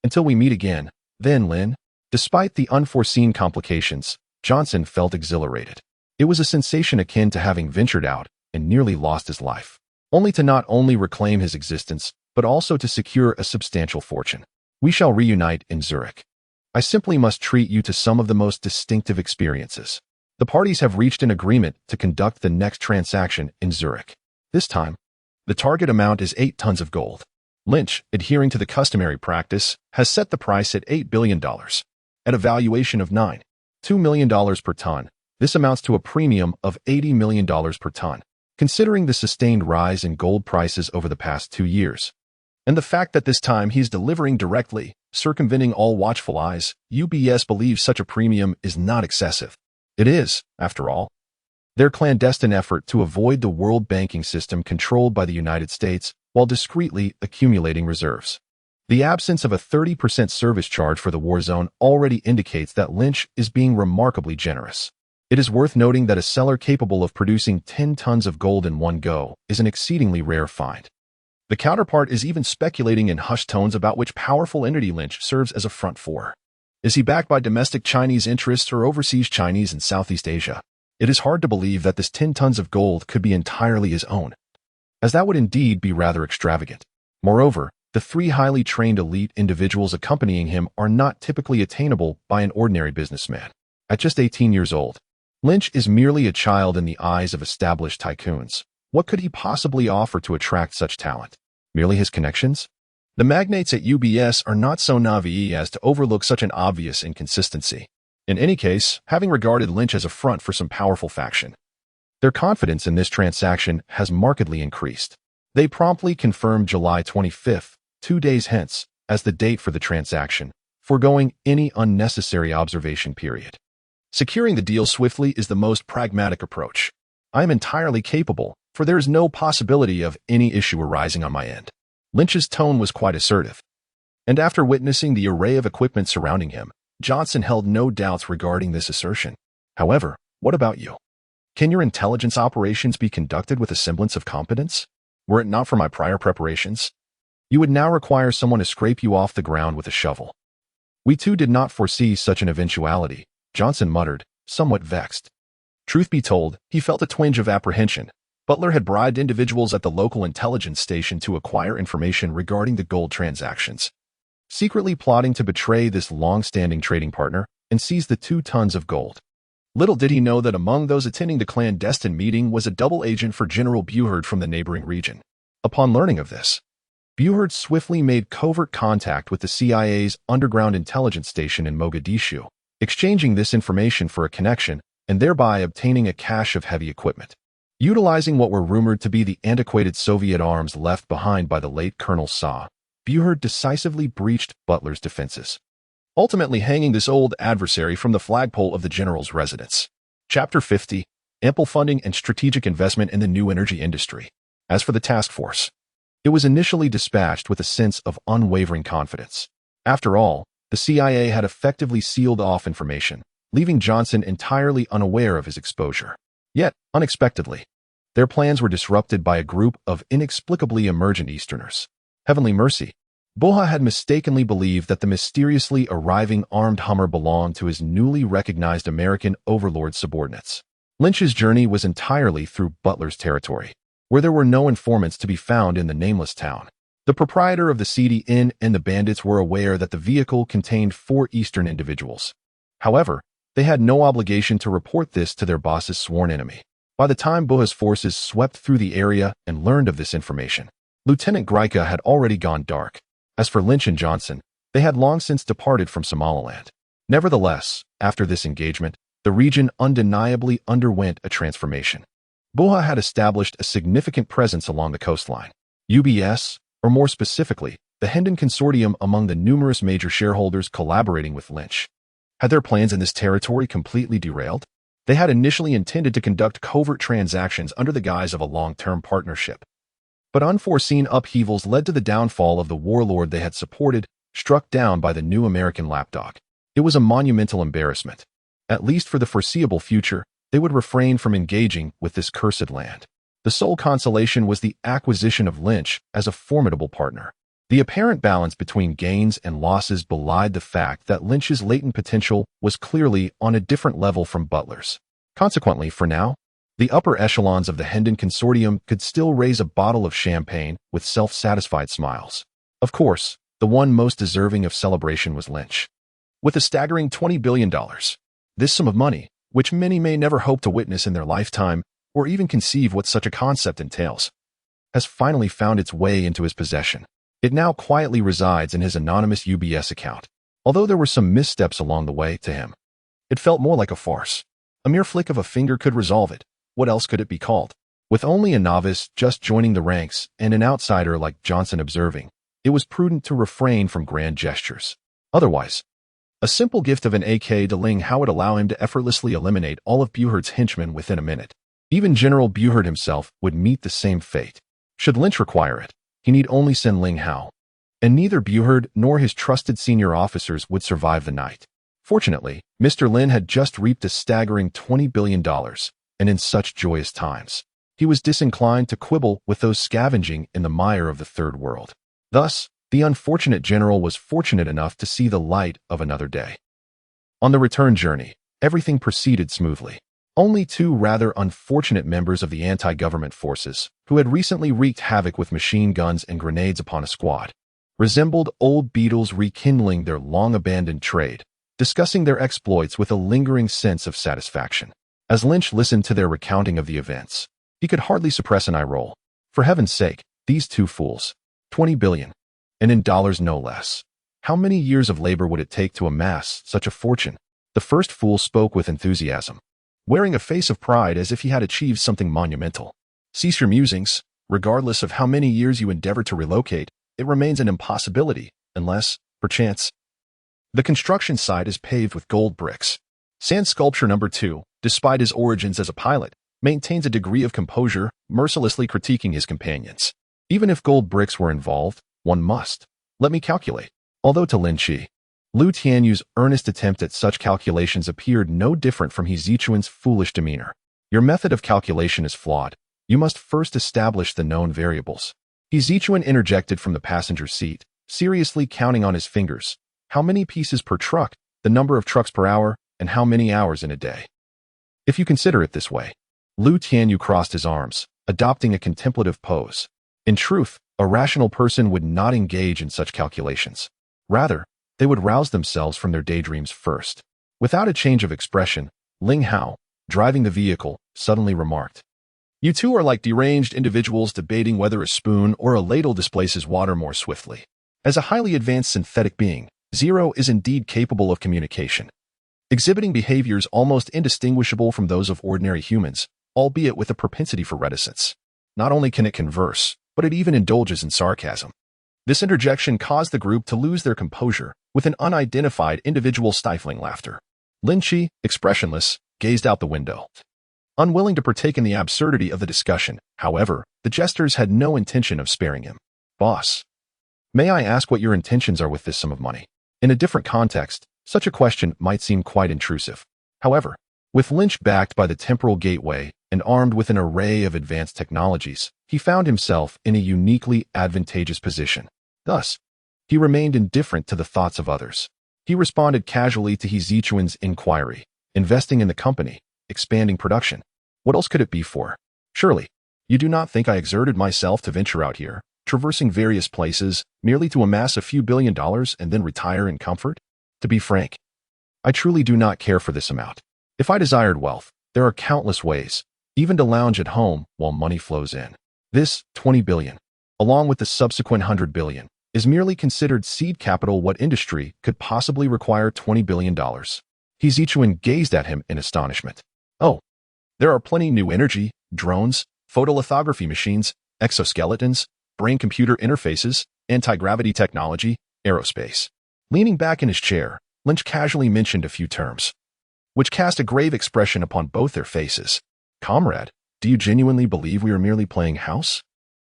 Until we meet again, then, Lin. Despite the unforeseen complications, Johnson felt exhilarated. It was a sensation akin to having ventured out and nearly lost his life, only to not only reclaim his existence, but also to secure a substantial fortune. We shall reunite in Zurich. I simply must treat you to some of the most distinctive experiences. The parties have reached an agreement to conduct the next transaction in Zurich. This time, the target amount is 8 tons of gold. Lynch, adhering to the customary practice, has set the price at $8 billion. At a valuation of $2 million per ton, this amounts to a premium of $80 million per ton, considering the sustained rise in gold prices over the past 2 years. And the fact that this time he's delivering directly, circumventing all watchful eyes, UBS believes such a premium is not excessive. It is, after all, their clandestine effort to avoid the world banking system controlled by the United States while discreetly accumulating reserves. The absence of a 30% service charge for the war zone already indicates that Lynch is being remarkably generous. It is worth noting that a seller capable of producing 10 tons of gold in one go is an exceedingly rare find. The counterpart is even speculating in hushed tones about which powerful entity Lynch serves as a front for. Is he backed by domestic Chinese interests or overseas Chinese in Southeast Asia? It is hard to believe that this 10 tons of gold could be entirely his own, as that would indeed be rather extravagant. Moreover, the 3 highly trained elite individuals accompanying him are not typically attainable by an ordinary businessman. At just 18 years old, Lynch is merely a child in the eyes of established tycoons. What could he possibly offer to attract such talent? Merely his connections? The magnates at UBS are not so naive as to overlook such an obvious inconsistency. In any case, having regarded Lynch as a front for some powerful faction, their confidence in this transaction has markedly increased. They promptly confirmed July 25th, 2 days hence, as the date for the transaction, foregoing any unnecessary observation period. Securing the deal swiftly is the most pragmatic approach. I am entirely capable, for there is no possibility of any issue arising on my end. Lynch's tone was quite assertive, and after witnessing the array of equipment surrounding him, Johnson held no doubts regarding this assertion. However, what about you? Can your intelligence operations be conducted with a semblance of competence? Were it not for my prior preparations, you would now require someone to scrape you off the ground with a shovel. We too did not foresee such an eventuality, Johnson muttered, somewhat vexed. Truth be told, he felt a twinge of apprehension. Butler had bribed individuals at the local intelligence station to acquire information regarding the gold transactions, secretly plotting to betray this long-standing trading partner and seize the 2 tons of gold. Little did he know that among those attending the clandestine meeting was a double agent for General Buhard from the neighboring region. Upon learning of this, Buhard swiftly made covert contact with the CIA's underground intelligence station in Mogadishu, exchanging this information for a connection and thereby obtaining a cache of heavy equipment. Utilizing what were rumored to be the antiquated Soviet arms left behind by the late Colonel Saw, Buhard decisively breached Butler's defenses, ultimately hanging this old adversary from the flagpole of the general's residence. Chapter 50. Ample funding and strategic investment in the new energy industry. As for the task force, it was initially dispatched with a sense of unwavering confidence. After all, the CIA had effectively sealed off information, leaving Johnson entirely unaware of his exposure. Yet, unexpectedly, their plans were disrupted by a group of inexplicably emergent Easterners. Heavenly mercy, Boha had mistakenly believed that the mysteriously arriving armed Hummer belonged to his newly recognized American overlord subordinates. Lynch's journey was entirely through Butler's territory, where there were no informants to be found in the nameless town. The proprietor of the seedy inn and the bandits were aware that the vehicle contained 4 Eastern individuals. However, they had no obligation to report this to their boss's sworn enemy. By the time Boha's forces swept through the area and learned of this information, Lieutenant Greika had already gone dark. As for Lynch and Johnson, they had long since departed from Somaliland. Nevertheless, after this engagement, the region undeniably underwent a transformation. Boha had established a significant presence along the coastline. UBS, or more specifically, the Hendon Consortium among the numerous major shareholders collaborating with Lynch. Had their plans in this territory completely derailed? They had initially intended to conduct covert transactions under the guise of a long-term partnership. But unforeseen upheavals led to the downfall of the warlord they had supported, struck down by the new American lapdog. It was a monumental embarrassment. At least for the foreseeable future, they would refrain from engaging with this cursed land. The sole consolation was the acquisition of Lynch as a formidable partner. The apparent balance between gains and losses belied the fact that Lynch's latent potential was clearly on a different level from Butler's. Consequently, for now, the upper echelons of the Hendon Consortium could still raise a bottle of champagne with self-satisfied smiles. Of course, the one most deserving of celebration was Lynch. With a staggering $20 billion, this sum of money, which many may never hope to witness in their lifetime or even conceive what such a concept entails, has finally found its way into his possession. It now quietly resides in his anonymous UBS account. Although there were some missteps along the way to him, it felt more like a farce. A mere flick of a finger could resolve it. What else could it be called? With only a novice just joining the ranks and an outsider like Johnson observing, it was prudent to refrain from grand gestures. Otherwise, a simple gift of an AK to Ling Hao would allow him to effortlessly eliminate all of Buhard's henchmen within a minute. Even General Buhard himself would meet the same fate. Should Lynch require it, he need only send Ling Hao. And neither Buhard nor his trusted senior officers would survive the night. Fortunately, Mr. Lin had just reaped a staggering $20 billion, and in such joyous times, he was disinclined to quibble with those scavenging in the mire of the Third World. Thus, the unfortunate general was fortunate enough to see the light of another day. On the return journey, everything proceeded smoothly. Only two rather unfortunate members of the anti-government forces, who had recently wreaked havoc with machine guns and grenades upon a squad, resembled old beetles rekindling their long-abandoned trade, discussing their exploits with a lingering sense of satisfaction. As Lynch listened to their recounting of the events, he could hardly suppress an eye roll. For heaven's sake, these two fools. 20 billion. And in dollars no less. How many years of labor would it take to amass such a fortune? The first fool spoke with enthusiasm, wearing a face of pride as if he had achieved something monumental. Cease your musings. Regardless of how many years you endeavor to relocate, it remains an impossibility, unless, perchance, the construction site is paved with gold bricks. Sand sculpture number 2, despite his origins as a pilot, maintains a degree of composure, mercilessly critiquing his companions. Even if gold bricks were involved, one must. Let me calculate. Although to Lin Qi, Lu Tianyu's earnest attempt at such calculations appeared no different from He Zichuan's foolish demeanor. Your method of calculation is flawed. You must first establish the known variables. He Zichuan interjected from the passenger seat, seriously counting on his fingers. How many pieces per truck, the number of trucks per hour, and how many hours in a day? If you consider it this way, Lu Tianyu crossed his arms, adopting a contemplative pose. In truth, a rational person would not engage in such calculations. Rather, they would rouse themselves from their daydreams first. Without a change of expression, Ling Hao, driving the vehicle, suddenly remarked, "You two are like deranged individuals debating whether a spoon or a ladle displaces water more swiftly. As a highly advanced synthetic being, Zero is indeed capable of communication, exhibiting behaviors almost indistinguishable from those of ordinary humans, albeit with a propensity for reticence. Not only can it converse, but it even indulges in sarcasm." This interjection caused the group to lose their composure, with an unidentified individual stifling laughter. Lin Qi, expressionless, gazed out the window. Unwilling to partake in the absurdity of the discussion, however, the jesters had no intention of sparing him. "Boss, may I ask what your intentions are with this sum of money?" In a different context, such a question might seem quite intrusive. However, with Lynch backed by the temporal gateway and armed with an array of advanced technologies, he found himself in a uniquely advantageous position. Thus, he remained indifferent to the thoughts of others. He responded casually to He Zichuan's inquiry, investing in the company, expanding production. What else could it be for? Surely, you do not think I exerted myself to venture out here, traversing various places, merely to amass a few $1 billion and then retire in comfort? To be frank, I truly do not care for this amount. If I desired wealth, there are countless ways, even to lounge at home while money flows in. This 20 billion, along with the subsequent 100 billion, Is merely considered seed capital. What industry could possibly require $20 billion? He Zichuan gazed at him in astonishment. Oh, there are plenty new energy, drones, photolithography machines, exoskeletons, brain-computer interfaces, anti-gravity technology, aerospace. Leaning back in his chair, Lin Qi casually mentioned a few terms, which cast a grave expression upon both their faces. Comrade, do you genuinely believe we are merely playing house?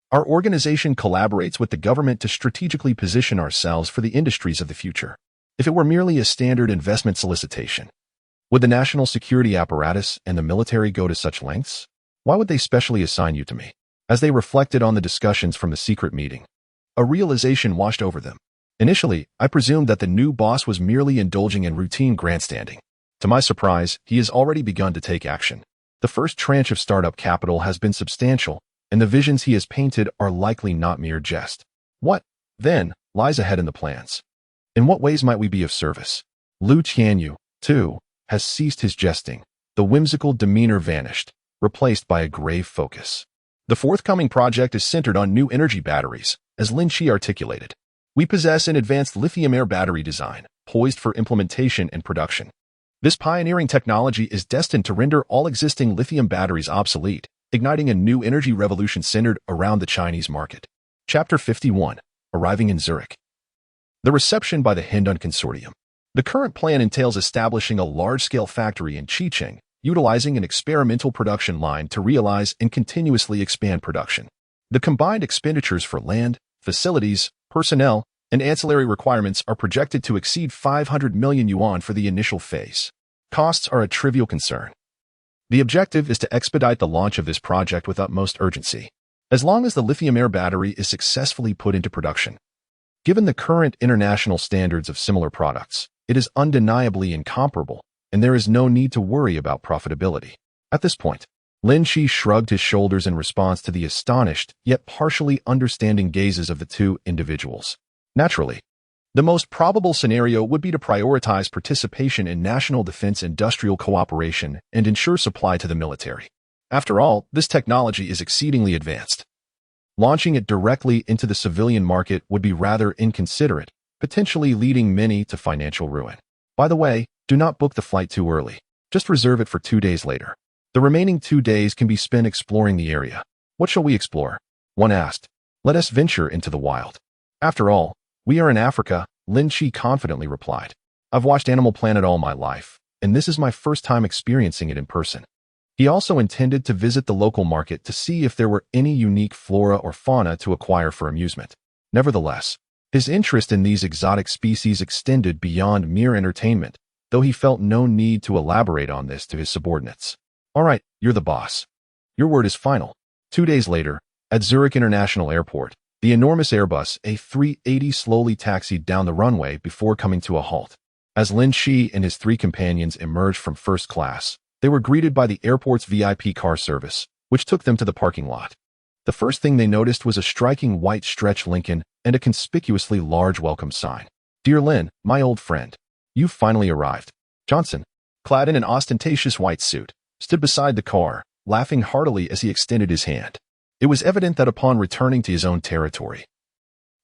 Our organization collaborates with the government to strategically position ourselves for the industries of the future. If it were merely a standard investment solicitation, would the national security apparatus and the military go to such lengths? Why would they specially assign you to me? As they reflected on the discussions from the secret meeting, a realization washed over them. Initially, I presumed that the new boss was merely indulging in routine grandstanding. To my surprise, he has already begun to take action. The first tranche of startup capital has been substantial, and the visions he has painted are likely not mere jest. What, then, lies ahead in the plans? In what ways might we be of service? Lu Qianyu, too, has ceased his jesting. The whimsical demeanor vanished, replaced by a grave focus. The forthcoming project is centered on new energy batteries, as Lin Qi articulated. We possess an advanced lithium-air battery design, poised for implementation and production. This pioneering technology is destined to render all existing lithium batteries obsolete, igniting a new energy revolution centered around the Chinese market. Chapter 51. Arriving in Zurich. The reception by the Hindun Consortium. The current plan entails establishing a large-scale factory in Qicheng, utilizing an experimental production line to realize and continuously expand production. The combined expenditures for land, facilities, personnel, and ancillary requirements are projected to exceed 500 million yuan for the initial phase. Costs are a trivial concern. The objective is to expedite the launch of this project with utmost urgency, as long as the lithium-air battery is successfully put into production. Given the current international standards of similar products, it is undeniably incomparable, and there is no need to worry about profitability. At this point, Lin Qi shrugged his shoulders in response to the astonished yet partially understanding gazes of the two individuals. Naturally, the most probable scenario would be to prioritize participation in national defense industrial cooperation and ensure supply to the military. After all, this technology is exceedingly advanced. Launching it directly into the civilian market would be rather inconsiderate, potentially leading many to financial ruin. By the way, do not book the flight too early. Just reserve it for 2 days later. The remaining 2 days can be spent exploring the area. What shall we explore? One asked. Let us venture into the wild. After all, we are in Africa, Lin Qi confidently replied. I've watched Animal Planet all my life, and this is my first time experiencing it in person. He also intended to visit the local market to see if there were any unique flora or fauna to acquire for amusement. Nevertheless, his interest in these exotic species extended beyond mere entertainment, though he felt no need to elaborate on this to his subordinates. All right, you're the boss. Your word is final. 2 days later, at Zurich International Airport, the enormous Airbus A380 slowly taxied down the runway before coming to a halt. As Lin Qi and his 3 companions emerged from first class, they were greeted by the airport's VIP car service, which took them to the parking lot. The first thing they noticed was a striking white stretch Lincoln and a conspicuously large welcome sign. Dear Lin, my old friend, you've finally arrived. Johnson, clad in an ostentatious white suit, stood beside the car, laughing heartily as he extended his hand. It was evident that upon returning to his own territory,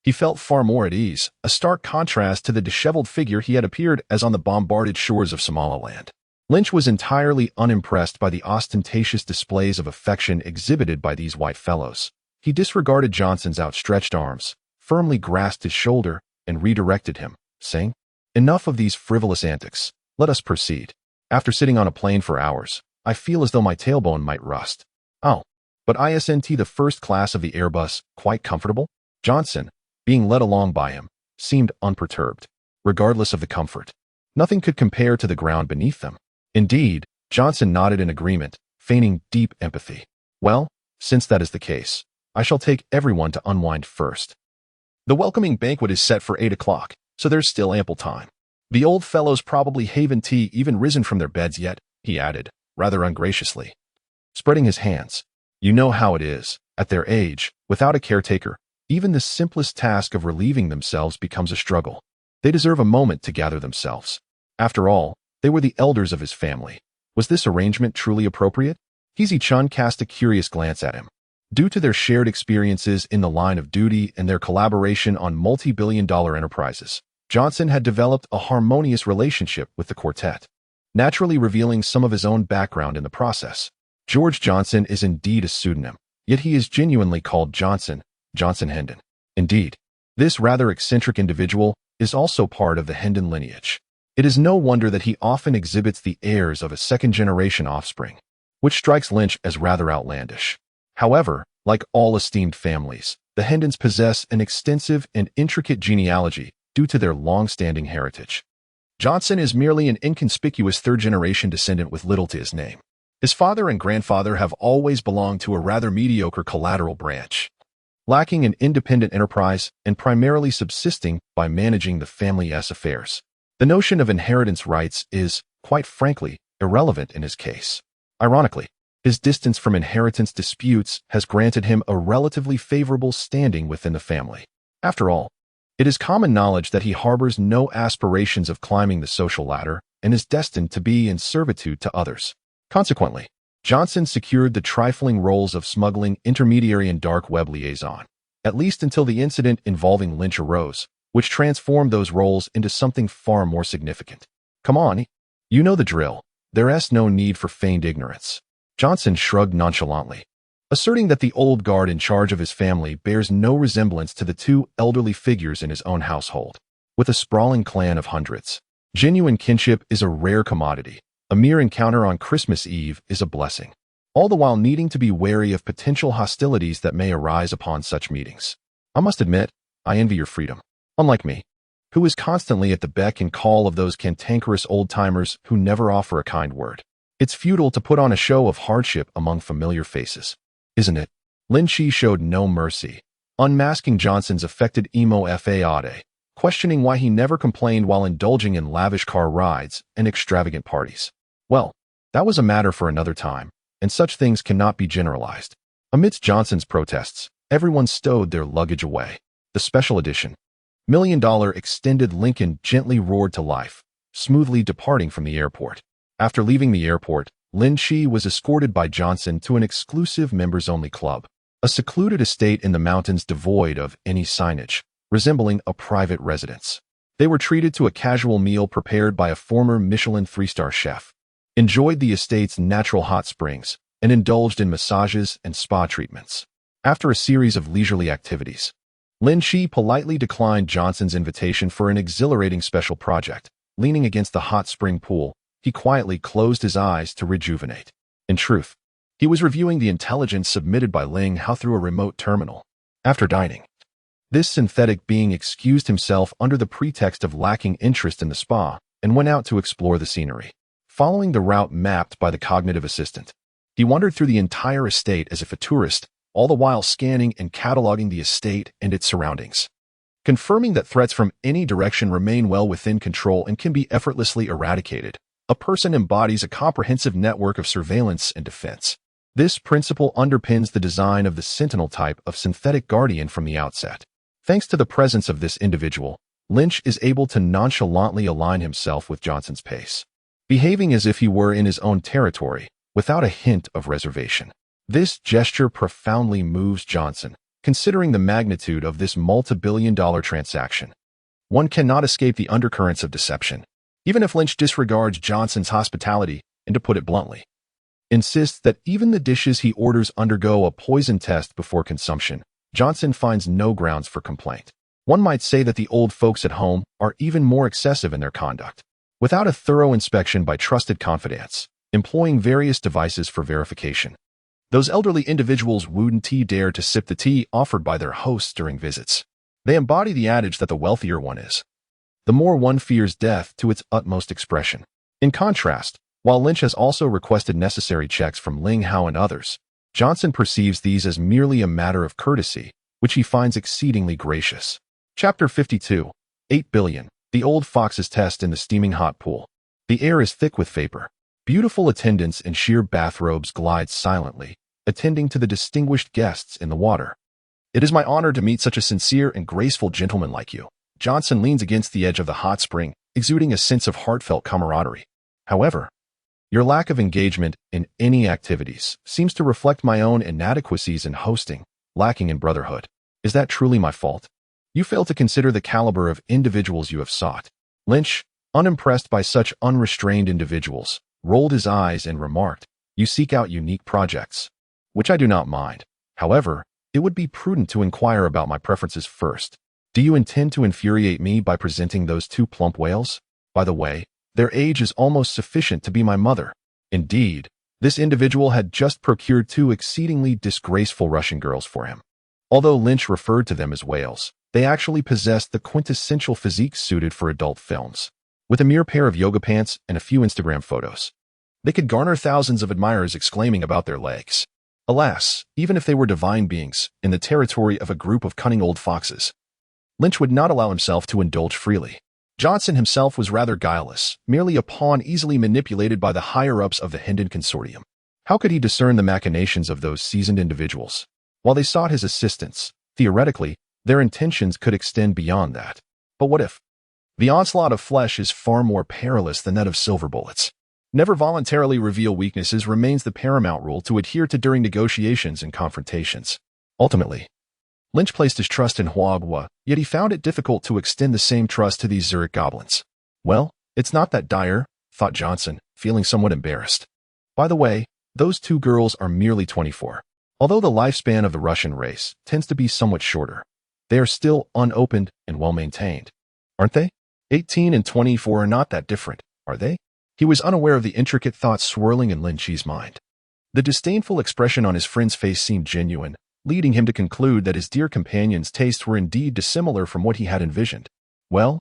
he felt far more at ease, a stark contrast to the disheveled figure he had appeared as on the bombarded shores of Somaliland. Lynch was entirely unimpressed by the ostentatious displays of affection exhibited by these white fellows. He disregarded Johnson's outstretched arms, firmly grasped his shoulder, and redirected him, saying, Enough of these frivolous antics. Let us proceed. After sitting on a plane for hours, I feel as though my tailbone might rust. Oh, but isn't the first class of the Airbus quite comfortable? Johnson, being led along by him, seemed unperturbed, regardless of the comfort. Nothing could compare to the ground beneath them. Indeed, Johnson nodded in agreement, feigning deep empathy. Well, since that is the case, I shall take everyone to unwind first. The welcoming banquet is set for 8 o'clock, so there's still ample time. The old fellows probably haven't even risen from their beds yet, he added, rather ungraciously, spreading his hands. You know how it is. At their age, without a caretaker, even the simplest task of relieving themselves becomes a struggle. They deserve a moment to gather themselves. After all, they were the elders of his family. Was this arrangement truly appropriate? Heezy Chun cast a curious glance at him. Due to their shared experiences in the line of duty and their collaboration on multi-billion-dollar enterprises, Johnson had developed a harmonious relationship with the quartet, naturally revealing some of his own background in the process. George Johnson is indeed a pseudonym, yet he is genuinely called Johnson Hendon. Indeed, this rather eccentric individual is also part of the Hendon lineage. It is no wonder that he often exhibits the airs of a second-generation offspring, which strikes Lynch as rather outlandish. However, like all esteemed families, the Hendons possess an extensive and intricate genealogy due to their long-standing heritage. Johnson is merely an inconspicuous third-generation descendant with little to his name. His father and grandfather have always belonged to a rather mediocre collateral branch, lacking an independent enterprise and primarily subsisting by managing the family's affairs. The notion of inheritance rights is, quite frankly, irrelevant in his case. Ironically, his distance from inheritance disputes has granted him a relatively favorable standing within the family. After all, it is common knowledge that he harbors no aspirations of climbing the social ladder and is destined to be in servitude to others. Consequently, Johnson secured the trifling roles of smuggling intermediary and dark web liaison, at least until the incident involving Lynch arose, which transformed those roles into something far more significant. Come on, you know the drill. There's no need for feigned ignorance. Johnson shrugged nonchalantly, asserting that the old guard in charge of his family bears no resemblance to the two elderly figures in his own household. With a sprawling clan of hundreds, genuine kinship is a rare commodity. A mere encounter on Christmas Eve is a blessing, all the while needing to be wary of potential hostilities that may arise upon such meetings. I must admit, I envy your freedom, unlike me, who is constantly at the beck and call of those cantankerous old-timers who never offer a kind word. It's futile to put on a show of hardship among familiar faces, isn't it? Lin Qi showed no mercy, unmasking Johnson's affected emo fade, questioning why he never complained while indulging in lavish car rides and extravagant parties. Well, that was a matter for another time, and such things cannot be generalized. Amidst Johnson's protests, everyone stowed their luggage away. The special edition, $1 million extended Lincoln gently roared to life, smoothly departing from the airport. After leaving the airport, Lin Qi was escorted by Johnson to an exclusive members-only club, a secluded estate in the mountains devoid of any signage, resembling a private residence. They were treated to a casual meal prepared by a former Michelin 3-star chef, enjoyed the estate's natural hot springs, and indulged in massages and spa treatments. After a series of leisurely activities, Lin Qi politely declined Johnson's invitation for an exhilarating special project. Leaning against the hot spring pool, he quietly closed his eyes to rejuvenate. In truth, he was reviewing the intelligence submitted by Ling Hao through a remote terminal. After dining, this synthetic being excused himself under the pretext of lacking interest in the spa and went out to explore the scenery. Following the route mapped by the cognitive assistant, he wandered through the entire estate as if a tourist, all the while scanning and cataloging the estate and its surroundings, confirming that threats from any direction remain well within control and can be effortlessly eradicated. A person embodies a comprehensive network of surveillance and defense. This principle underpins the design of the Sentinel type of synthetic guardian from the outset. Thanks to the presence of this individual, Lynch is able to nonchalantly align himself with Johnson's pace, behaving as if he were in his own territory, without a hint of reservation. This gesture profoundly moves Johnson, considering the magnitude of this multi-billion-dollar transaction. One cannot escape the undercurrents of deception, even if Lynch disregards Johnson's hospitality, and to put it bluntly, insists that even the dishes he orders undergo a poison test before consumption. Johnson finds no grounds for complaint. One might say that the old folks at home are even more excessive in their conduct, without a thorough inspection by trusted confidants, employing various devices for verification. Those elderly individuals wouldn't dare to sip the tea offered by their hosts during visits. They embody the adage that the wealthier one is, the more one fears death to its utmost expression. In contrast, while Lynch has also requested necessary checks from Ling Hao and others, Johnson perceives these as merely a matter of courtesy, which he finds exceedingly gracious. Chapter 52, 8 billion. The old fox's test in the steaming hot pool. The air is thick with vapor. Beautiful attendants in sheer bathrobes glide silently, attending to the distinguished guests in the water. It is my honor to meet such a sincere and graceful gentleman like you. Johnson leans against the edge of the hot spring, exuding a sense of heartfelt camaraderie. However, Your lack of engagement in any activities seems to reflect my own inadequacies in hosting, lacking in brotherhood. Is that truly my fault? You fail to consider the caliber of individuals you have sought. Lynch, unimpressed by such unrestrained individuals, rolled his eyes and remarked, "You seek out unique projects, which I do not mind. However, it would be prudent to inquire about my preferences first. Do you intend to infuriate me by presenting those two plump whales? By the way, their age is almost sufficient to be my mother." Indeed, this individual had just procured two exceedingly disgraceful Russian girls for him. Although Lynch referred to them as whales, they actually possessed the quintessential physique suited for adult films. With a mere pair of yoga pants and a few Instagram photos, they could garner thousands of admirers exclaiming about their legs. Alas, even if they were divine beings in the territory of a group of cunning old foxes, Lynch would not allow himself to indulge freely. Johnson himself was rather guileless, merely a pawn easily manipulated by the higher-ups of the Hendon Consortium. How could he discern the machinations of those seasoned individuals? While they sought his assistance, theoretically, their intentions could extend beyond that. But what if? The onslaught of flesh is far more perilous than that of silver bullets. Never voluntarily reveal weaknesses remains the paramount rule to adhere to during negotiations and confrontations. Ultimately, Lynch placed his trust in Huagua, yet he found it difficult to extend the same trust to these Zurich goblins. Well, it's not that dire, thought Johnson, feeling somewhat embarrassed. By the way, those two girls are merely 24. Although the lifespan of the Russian race tends to be somewhat shorter, they are still unopened and well-maintained. Aren't they? 18 and 24 are not that different, are they? He was unaware of the intricate thoughts swirling in Lin Qi's mind. The disdainful expression on his friend's face seemed genuine, leading him to conclude that his dear companion's tastes were indeed dissimilar from what he had envisioned. Well,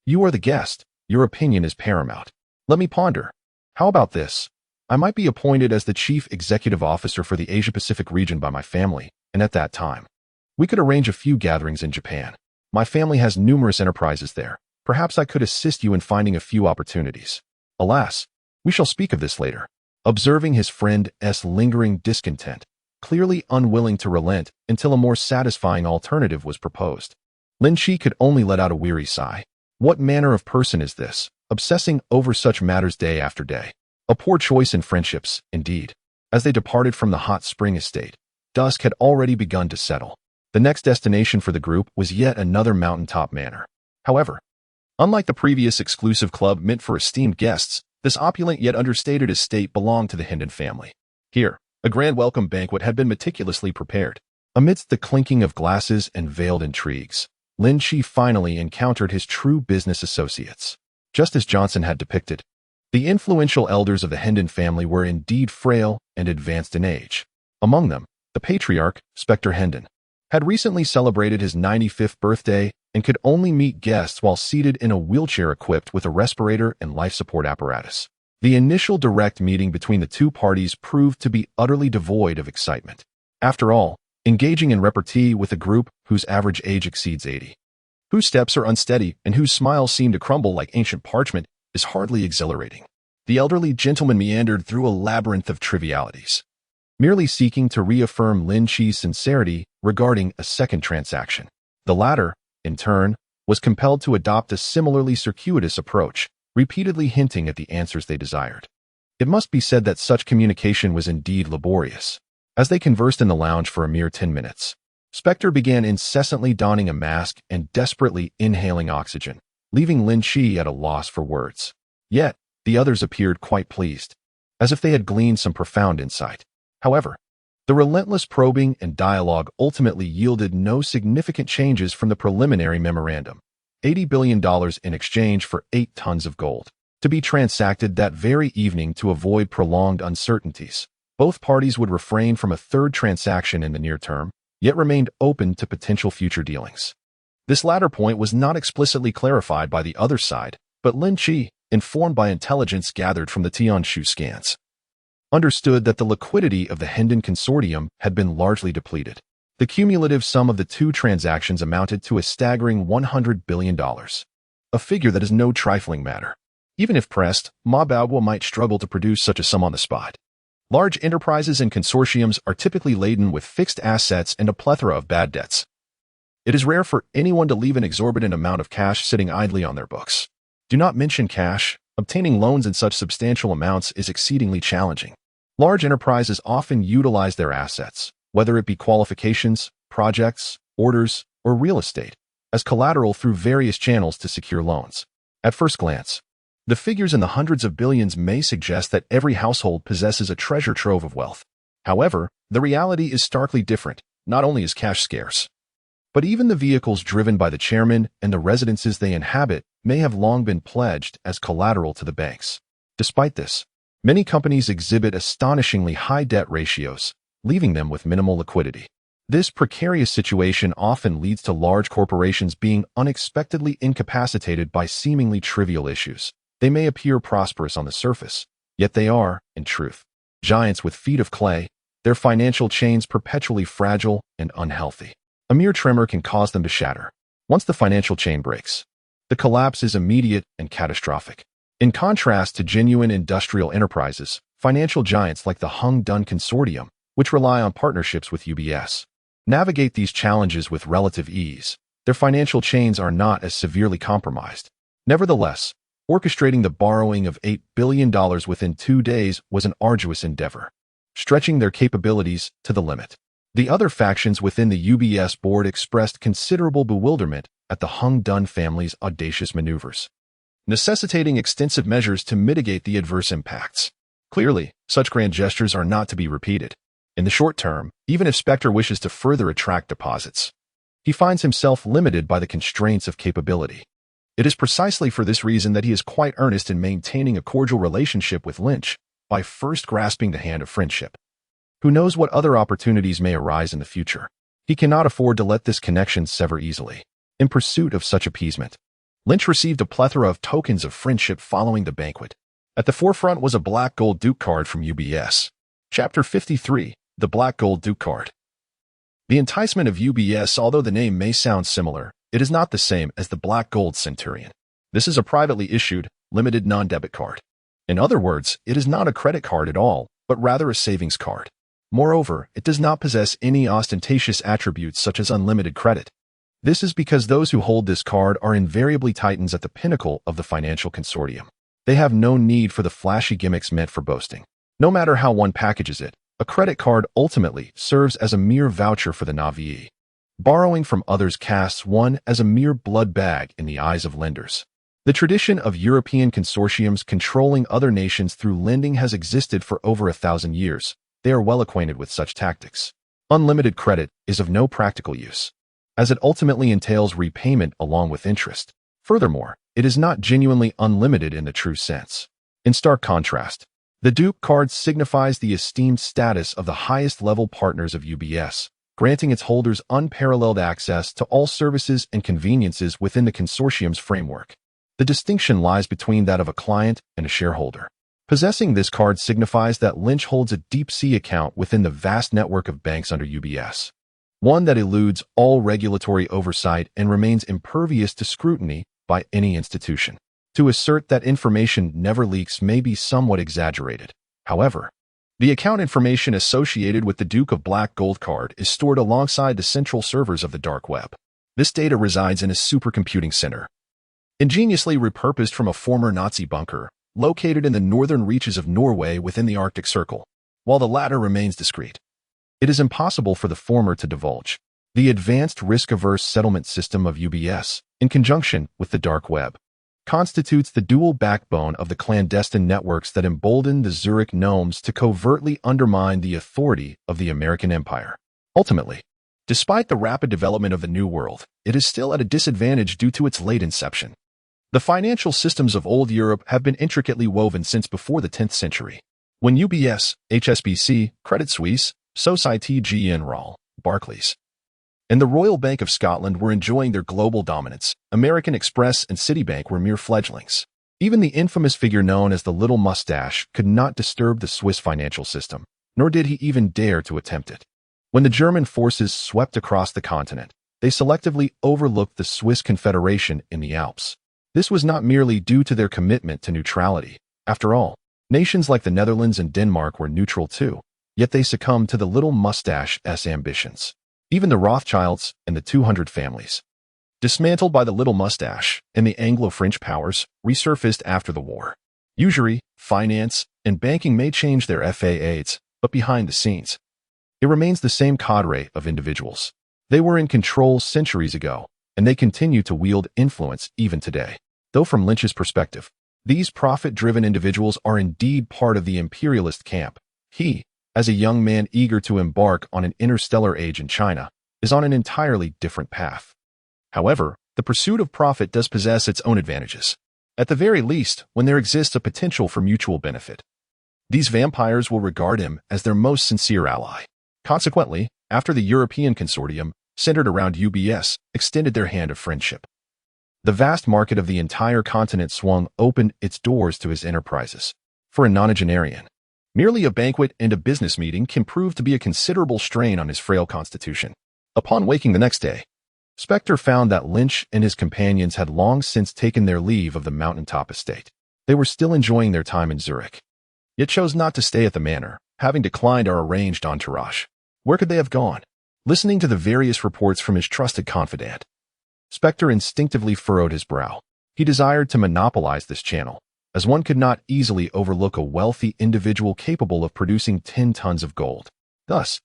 you are the guest. Your opinion is paramount. Let me ponder. How about this? I might be appointed as the chief executive officer for the Asia-Pacific region by my family, and at that time, we could arrange a few gatherings in Japan. My family has numerous enterprises there. Perhaps I could assist you in finding a few opportunities. Alas, we shall speak of this later. Observing his friend's lingering discontent, clearly unwilling to relent until a more satisfying alternative was proposed, Lin Qi could only let out a weary sigh. What manner of person is this, obsessing over such matters day after day? A poor choice in friendships, indeed. As they departed from the hot spring estate, dusk had already begun to settle. The next destination for the group was yet another mountaintop manor. However, unlike the previous exclusive club meant for esteemed guests, this opulent yet understated estate belonged to the Hendon family. Here, a grand welcome banquet had been meticulously prepared. Amidst the clinking of glasses and veiled intrigues, Lin Qi finally encountered his true business associates. Just as Johnson had depicted, the influential elders of the Hendon family were indeed frail and advanced in age. Among them, the patriarch, Spectre Hendon, had recently celebrated his 95th birthday and could only meet guests while seated in a wheelchair equipped with a respirator and life support apparatus. The initial direct meeting between the two parties proved to be utterly devoid of excitement. After all, engaging in repartee with a group whose average age exceeds 80, whose steps are unsteady and whose smiles seem to crumble like ancient parchment, is hardly exhilarating. The elderly gentleman meandered through a labyrinth of trivialities, merely seeking to reaffirm Lin Qi's sincerity regarding a second transaction. The latter, in turn, was compelled to adopt a similarly circuitous approach, repeatedly hinting at the answers they desired. It must be said that such communication was indeed laborious. As they conversed in the lounge for a mere 10 minutes, Spectre began incessantly donning a mask and desperately inhaling oxygen, leaving Lin Qi at a loss for words. Yet, the others appeared quite pleased, as if they had gleaned some profound insight. However, the relentless probing and dialogue ultimately yielded no significant changes from the preliminary memorandum. $80 billion in exchange for 8 tons of gold, to be transacted that very evening to avoid prolonged uncertainties. Both parties would refrain from a third transaction in the near term, yet remained open to potential future dealings. This latter point was not explicitly clarified by the other side, but Lin Qi, informed by intelligence gathered from the Tianshu scans, understood that the liquidity of the Hendon Consortium had been largely depleted. The cumulative sum of the two transactions amounted to a staggering $100 billion, a figure that is no trifling matter. Even if pressed, Mabagua might struggle to produce such a sum on the spot. Large enterprises and consortiums are typically laden with fixed assets and a plethora of bad debts. It is rare for anyone to leave an exorbitant amount of cash sitting idly on their books. Do not mention cash, Obtaining loans in such substantial amounts is exceedingly challenging. Large enterprises often utilize their assets, whether it be qualifications, projects, orders, or real estate, as collateral through various channels to secure loans. At first glance, the figures in the hundreds of billions may suggest that every household possesses a treasure trove of wealth. However, the reality is starkly different. Not only is cash scarce, but even the vehicles driven by the chairman and the residences they inhabit may have long been pledged as collateral to the banks. Despite this, many companies exhibit astonishingly high debt ratios, leaving them with minimal liquidity. This precarious situation often leads to large corporations being unexpectedly incapacitated by seemingly trivial issues. They may appear prosperous on the surface, yet they are, in truth, giants with feet of clay, their financial chains perpetually fragile and unhealthy. A mere tremor can cause them to shatter. Once the financial chain breaks, the collapse is immediate and catastrophic. In contrast to genuine industrial enterprises, financial giants like the Hung Dun Consortium, which rely on partnerships with UBS, navigate these challenges with relative ease. Their financial chains are not as severely compromised. Nevertheless, orchestrating the borrowing of $8 billion within 2 days was an arduous endeavor, stretching their capabilities to the limit. The other factions within the UBS board expressed considerable bewilderment at the Hung Dun family's audacious maneuvers, necessitating extensive measures to mitigate the adverse impacts. Clearly, such grand gestures are not to be repeated. In the short term, even if Spectre wishes to further attract deposits, he finds himself limited by the constraints of capability. It is precisely for this reason that he is quite earnest in maintaining a cordial relationship with Lin Qi by first grasping the hand of friendship. Who knows what other opportunities may arise in the future? He cannot afford to let this connection sever easily. In pursuit of such appeasement, Lin Qi received a plethora of tokens of friendship following the banquet. At the forefront was a black gold Duke card from UBS. Chapter 53, the Black Gold Duke Card. The enticement of UBS, although the name may sound similar, it is not the same as the Black Gold Centurion. This is a privately issued, limited non-debit card. In other words, it is not a credit card at all, but rather a savings card. Moreover, it does not possess any ostentatious attributes such as unlimited credit. This is because those who hold this card are invariably titans at the pinnacle of the financial consortium. They have no need for the flashy gimmicks meant for boasting. No matter how one packages it, a credit card ultimately serves as a mere voucher for the navii. Borrowing from others casts one as a mere blood bag in the eyes of lenders. The tradition of European consortiums controlling other nations through lending has existed for over 1,000 years. They are well acquainted with such tactics. Unlimited credit is of no practical use, as it ultimately entails repayment along with interest. Furthermore, it is not genuinely unlimited in the true sense. In stark contrast, the Duke card signifies the esteemed status of the highest-level partners of UBS, granting its holders unparalleled access to all services and conveniences within the consortium's framework. The distinction lies between that of a client and a shareholder. Possessing this card signifies that Lin Qi holds a deep-sea account within the vast network of banks under UBS, one that eludes all regulatory oversight and remains impervious to scrutiny by any institution. To assert that information never leaks may be somewhat exaggerated. However, the account information associated with the Duke of Black Gold card is stored alongside the central servers of the dark web. This data resides in a supercomputing center, ingeniously repurposed from a former Nazi bunker, located in the northern reaches of Norway within the Arctic Circle, while the latter remains discreet. It is impossible for the former to divulge. The advanced risk-averse settlement system of UBS, in conjunction with the dark web, constitutes the dual backbone of the clandestine networks that embolden the Zurich gnomes to covertly undermine the authority of the American empire. Ultimately, despite the rapid development of the New World, it is still at a disadvantage due to its late inception. The financial systems of old Europe have been intricately woven since before the 10th century. When UBS, HSBC, Credit Suisse, Société Générale, Barclays, and the Royal Bank of Scotland were enjoying their global dominance, American Express and Citibank were mere fledglings. Even the infamous figure known as the Little Mustache could not disturb the Swiss financial system, nor did he even dare to attempt it. When the German forces swept across the continent, they selectively overlooked the Swiss Confederation in the Alps. This was not merely due to their commitment to neutrality. After all, nations like the Netherlands and Denmark were neutral too, yet they succumbed to the Little Mustache's ambitions. Even the Rothschilds and the 200 families, dismantled by the Little Mustache and the Anglo-French powers, resurfaced after the war. Usury, finance, and banking may change their FAAs, but behind the scenes, it remains the same cadre of individuals. They were in control centuries ago, and they continue to wield influence even today. Though from Lynch's perspective, these profit-driven individuals are indeed part of the imperialist camp. He, as a young man eager to embark on an interstellar age in China, is on an entirely different path. However, the pursuit of profit does possess its own advantages. At the very least, when there exists a potential for mutual benefit, these vampires will regard him as their most sincere ally. Consequently, after the European consortium, centered around UBS, extended their hand of friendship, the vast market of the entire continent swung open its doors to his enterprises. For a nonagenarian, merely a banquet and a business meeting can prove to be a considerable strain on his frail constitution. Upon waking the next day, Spectre found that Lynch and his companions had long since taken their leave of the mountaintop estate. They were still enjoying their time in Zurich, yet chose not to stay at the manor, having declined our arranged entourage. Where could they have gone? Listening to the various reports from his trusted confidant, Spectre instinctively furrowed his brow. He desired to monopolize this channel, as one could not easily overlook a wealthy individual capable of producing 10 tons of gold. Thus,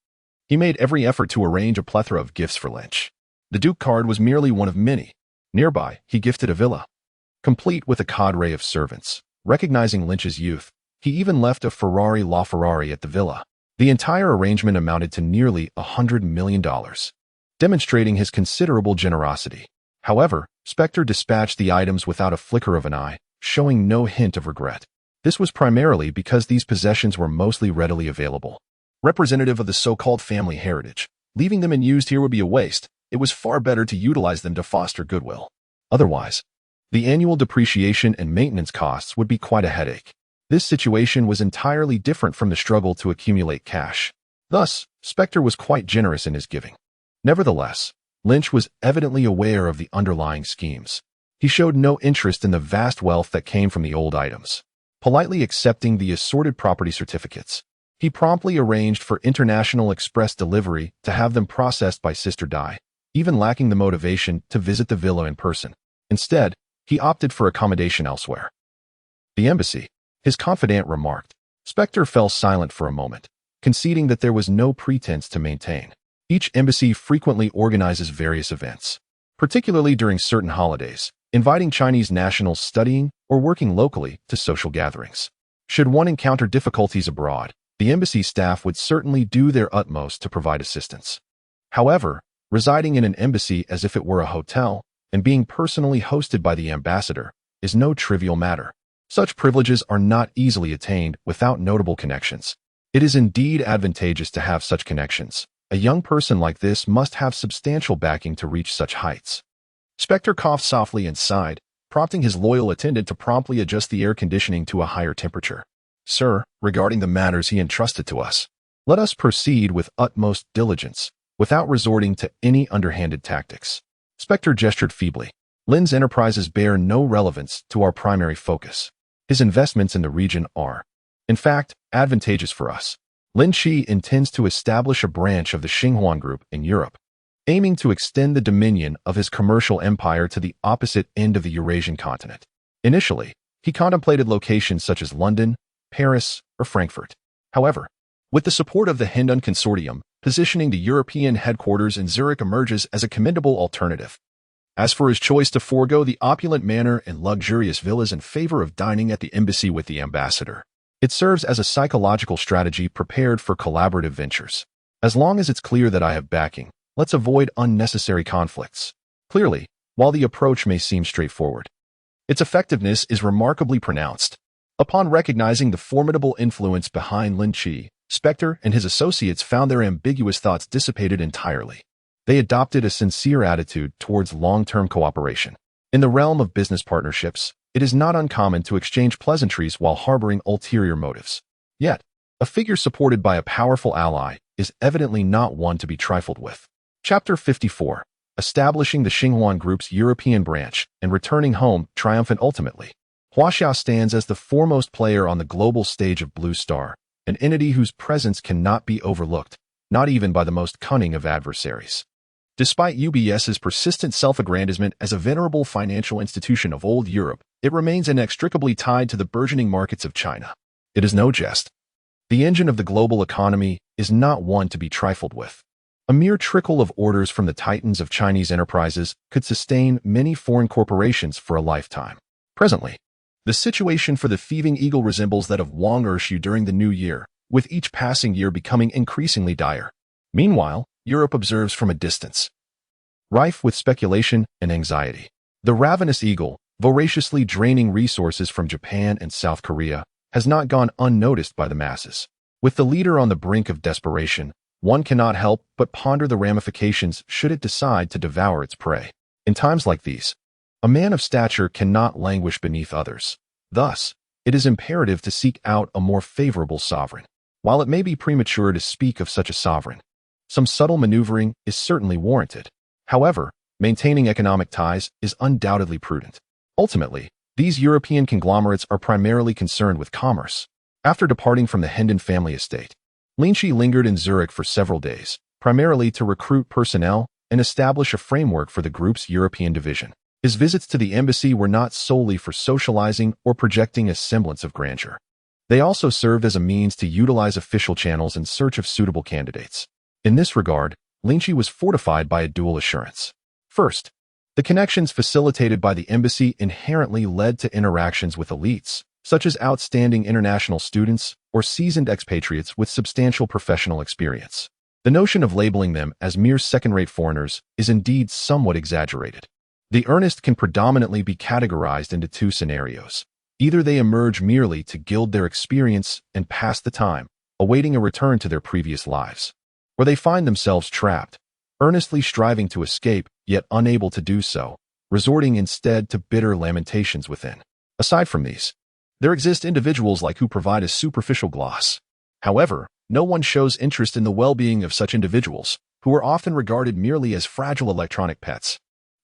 he made every effort to arrange a plethora of gifts for Lynch. The Duke card was merely one of many. Nearby, he gifted a villa, complete with a cadre of servants. Recognizing Lynch's youth, he even left a Ferrari LaFerrari at the villa. The entire arrangement amounted to nearly $100 million, demonstrating his considerable generosity. However, Spectre dispatched the items without a flicker of an eye, showing no hint of regret. This was primarily because these possessions were mostly readily available, representative of the so-called family heritage. Leaving them unused here would be a waste. It was far better to utilize them to foster goodwill. Otherwise, the annual depreciation and maintenance costs would be quite a headache. This situation was entirely different from the struggle to accumulate cash. Thus, Spectre was quite generous in his giving. Nevertheless, Lynch was evidently aware of the underlying schemes. He showed no interest in the vast wealth that came from the old items. Politely accepting the assorted property certificates, he promptly arranged for international express delivery to have them processed by Sister Di, even lacking the motivation to visit the villa in person. Instead, he opted for accommodation elsewhere. The embassy, his confidant remarked. Spectre fell silent for a moment, conceding that there was no pretense to maintain. Each embassy frequently organizes various events, particularly during certain holidays, inviting Chinese nationals studying or working locally to social gatherings. Should one encounter difficulties abroad, the embassy staff would certainly do their utmost to provide assistance. However, residing in an embassy as if it were a hotel and being personally hosted by the ambassador is no trivial matter. Such privileges are not easily attained without notable connections. It is indeed advantageous to have such connections. A young person like this must have substantial backing to reach such heights. Spectre coughed softly and sighed, prompting his loyal attendant to promptly adjust the air conditioning to a higher temperature. Sir, regarding the matters he entrusted to us, let us proceed with utmost diligence, without resorting to any underhanded tactics. Spectre gestured feebly. Lin's enterprises bear no relevance to our primary focus. His investments in the region are, in fact, advantageous for us. Lin Qi intends to establish a branch of the Xinhuan Group in Europe, aiming to extend the dominion of his commercial empire to the opposite end of the Eurasian continent. Initially, he contemplated locations such as London, Paris, or Frankfurt. However, with the support of the Hendon Consortium, positioning the European headquarters in Zurich emerges as a commendable alternative. As for his choice to forego the opulent manor and luxurious villas in favor of dining at the embassy with the ambassador, it serves as a psychological strategy prepared for collaborative ventures. As long as it's clear that I have backing, let's avoid unnecessary conflicts. Clearly, while the approach may seem straightforward, its effectiveness is remarkably pronounced. Upon recognizing the formidable influence behind Lin Qi, Spectre and his associates found their ambiguous thoughts dissipated entirely. They adopted a sincere attitude towards long-term cooperation. In the realm of business partnerships, it is not uncommon to exchange pleasantries while harboring ulterior motives. Yet, a figure supported by a powerful ally is evidently not one to be trifled with. Chapter 54. Establishing the Xinhuan Group's European branch and returning home triumphant ultimately. Huaxiao stands as the foremost player on the global stage of Blue Star, an entity whose presence cannot be overlooked, not even by the most cunning of adversaries. Despite UBS's persistent self-aggrandizement as a venerable financial institution of old Europe, it remains inextricably tied to the burgeoning markets of China. It is no jest. The engine of the global economy is not one to be trifled with. A mere trickle of orders from the titans of Chinese enterprises could sustain many foreign corporations for a lifetime. Presently, the situation for the thieving eagle resembles that of Wang Ershu during the new year, with each passing year becoming increasingly dire. Meanwhile, Europe observes from a distance, rife with speculation and anxiety. The ravenous eagle, voraciously draining resources from Japan and South Korea, has not gone unnoticed by the masses. With the leader on the brink of desperation, one cannot help but ponder the ramifications should it decide to devour its prey. In times like these, a man of stature cannot languish beneath others. Thus, it is imperative to seek out a more favorable sovereign. While it may be premature to speak of such a sovereign, some subtle maneuvering is certainly warranted. However, maintaining economic ties is undoubtedly prudent. Ultimately, these European conglomerates are primarily concerned with commerce. After departing from the Hendon family estate, Lin Qi lingered in Zurich for several days, primarily to recruit personnel and establish a framework for the group's European division. His visits to the embassy were not solely for socializing or projecting a semblance of grandeur. They also served as a means to utilize official channels in search of suitable candidates. In this regard, Lin Qi was fortified by a dual assurance. First, the connections facilitated by the embassy inherently led to interactions with elites, such as outstanding international students or seasoned expatriates with substantial professional experience. The notion of labeling them as mere second-rate foreigners is indeed somewhat exaggerated. The earnest can predominantly be categorized into two scenarios. Either they emerge merely to gild their experience and pass the time, awaiting a return to their previous lives, or they find themselves trapped, earnestly striving to escape, yet unable to do so, resorting instead to bitter lamentations within. Aside from these, there exist individuals like who provide a superficial gloss. However, no one shows interest in the well-being of such individuals, who are often regarded merely as fragile electronic pets.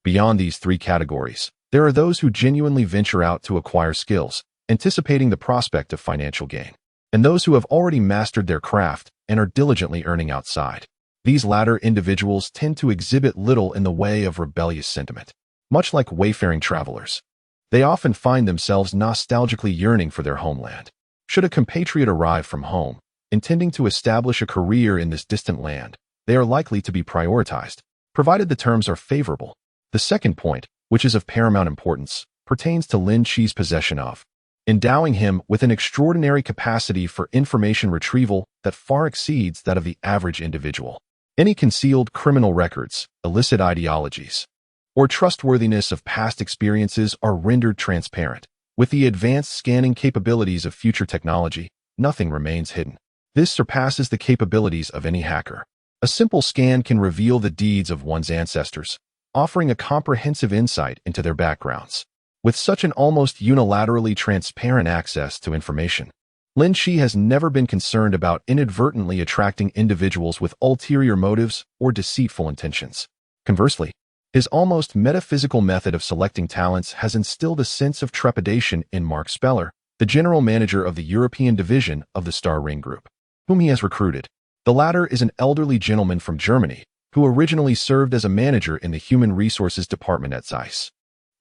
Beyond these three categories, there are those who genuinely venture out to acquire skills, anticipating the prospect of financial gain, and those who have already mastered their craft and are diligently earning outside. These latter individuals tend to exhibit little in the way of rebellious sentiment. Much like wayfaring travelers, they often find themselves nostalgically yearning for their homeland. Should a compatriot arrive from home, intending to establish a career in this distant land, they are likely to be prioritized, provided the terms are favorable. The second point, which is of paramount importance, pertains to Lin Qi's possession of, endowing him with an extraordinary capacity for information retrieval that far exceeds that of the average individual. Any concealed criminal records, illicit ideologies, or trustworthiness of past experiences are rendered transparent. With the advanced scanning capabilities of future technology, nothing remains hidden. This surpasses the capabilities of any hacker. A simple scan can reveal the deeds of one's ancestors, offering a comprehensive insight into their backgrounds. With such an almost unilaterally transparent access to information, Lin Qi has never been concerned about inadvertently attracting individuals with ulterior motives or deceitful intentions. Conversely, his almost metaphysical method of selecting talents has instilled a sense of trepidation in Mark Speller, the general manager of the European division of the Star Ring Group, whom he has recruited. The latter is an elderly gentleman from Germany, who originally served as a manager in the Human Resources Department at Zeiss.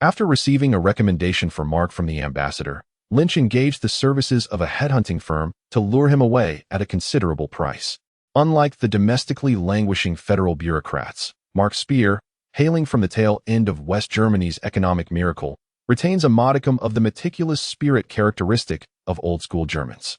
After receiving a recommendation for Mark from the ambassador, Lynch engaged the services of a headhunting firm to lure him away at a considerable price. Unlike the domestically languishing federal bureaucrats, Mark Speer, hailing from the tail end of West Germany's economic miracle, retains a modicum of the meticulous spirit characteristic of old-school Germans.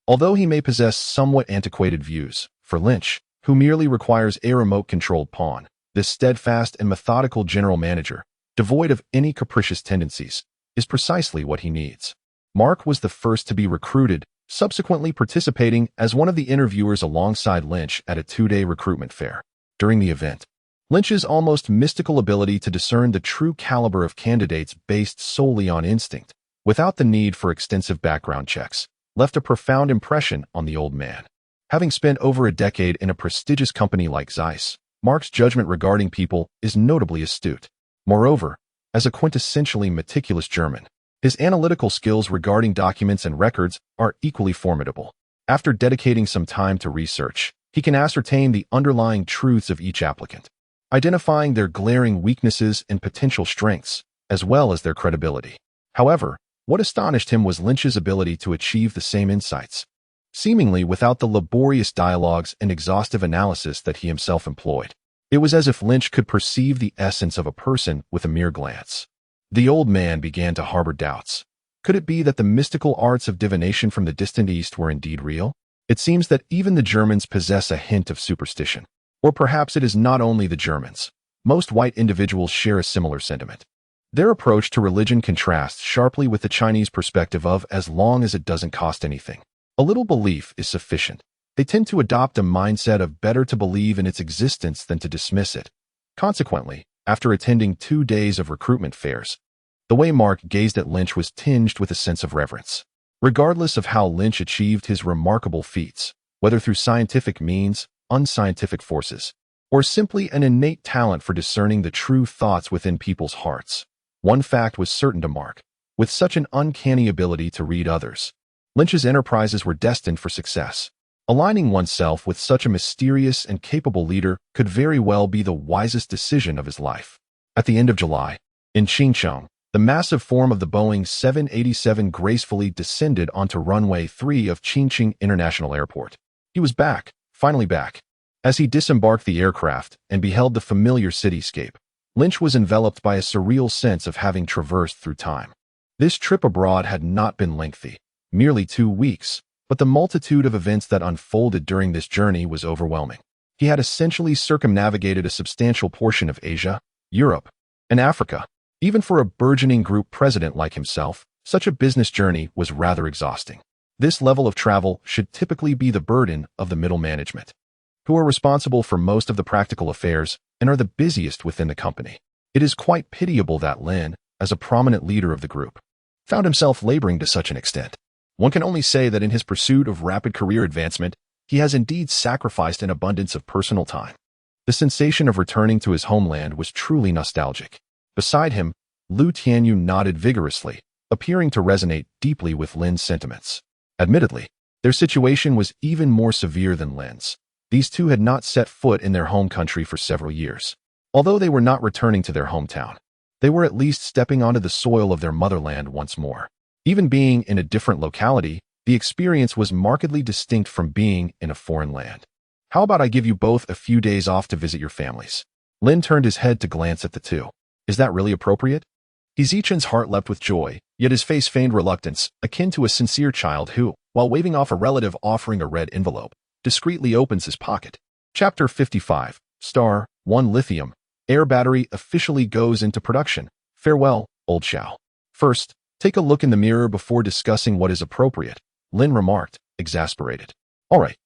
Although he may possess somewhat antiquated views, for Lynch, who merely requires a remote-controlled pawn, this steadfast and methodical general manager, devoid of any capricious tendencies, is precisely what he needs. Mark was the first to be recruited, subsequently participating as one of the interviewers alongside Lynch at a two-day recruitment fair. During the event, Lynch's almost mystical ability to discern the true caliber of candidates based solely on instinct, without the need for extensive background checks, left a profound impression on the old man. Having spent over a decade in a prestigious company like Zeiss, Mark's judgment regarding people is notably astute. Moreover, as a quintessentially meticulous German, his analytical skills regarding documents and records are equally formidable. After dedicating some time to research, he can ascertain the underlying truths of each applicant. identifying their glaring weaknesses and potential strengths, as well as their credibility. However, what astonished him was Lynch's ability to achieve the same insights, seemingly without the laborious dialogues and exhaustive analysis that he himself employed. It was as if Lynch could perceive the essence of a person with a mere glance. The old man began to harbor doubts. Could it be that the mystical arts of divination from the distant East were indeed real? It seems that even the Germans possess a hint of superstition. Or perhaps it is not only the Germans. Most white individuals share a similar sentiment. Their approach to religion contrasts sharply with the Chinese perspective of as long as it doesn't cost anything. A little belief is sufficient. They tend to adopt a mindset of better to believe in its existence than to dismiss it. Consequently, after attending 2 days of recruitment fairs, the way Mark gazed at Lynch was tinged with a sense of reverence. Regardless of how Lynch achieved his remarkable feats, whether through scientific means, unscientific forces, or simply an innate talent for discerning the true thoughts within people's hearts, one fact was certain to Mark. With such an uncanny ability to read others, Lynch's enterprises were destined for success. Aligning oneself with such a mysterious and capable leader could very well be the wisest decision of his life. At the end of July, in Qingcheng, the massive form of the Boeing 787 gracefully descended onto runway 3 of Qingcheng International Airport. He was back, finally back. As he disembarked the aircraft and beheld the familiar cityscape, Lynch was enveloped by a surreal sense of having traversed through time. This trip abroad had not been lengthy, merely 2 weeks, but the multitude of events that unfolded during this journey was overwhelming. He had essentially circumnavigated a substantial portion of Asia, Europe, and Africa. Even for a burgeoning group president like himself, such a business journey was rather exhausting. This level of travel should typically be the burden of the middle management, who are responsible for most of the practical affairs and are the busiest within the company. It is quite pitiable that Lin, as a prominent leader of the group, found himself laboring to such an extent. One can only say that in his pursuit of rapid career advancement, he has indeed sacrificed an abundance of personal time. The sensation of returning to his homeland was truly nostalgic. Beside him, Liu Tianyu nodded vigorously, appearing to resonate deeply with Lin's sentiments. Admittedly, their situation was even more severe than Lin's. These two had not set foot in their home country for several years. Although they were not returning to their hometown, they were at least stepping onto the soil of their motherland once more. Even being in a different locality, the experience was markedly distinct from being in a foreign land. How about I give you both a few days off to visit your families? Lin turned his head to glance at the two. Is that really appropriate? Zichen's heart leapt with joy, yet his face feigned reluctance, akin to a sincere child who, while waving off a relative offering a red envelope, discreetly opens his pocket. Chapter 55, Star 1 Lithium. Air battery officially goes into production. Farewell, old Xiao. First, take a look in the mirror before discussing what is appropriate, Lin remarked, exasperated. All right,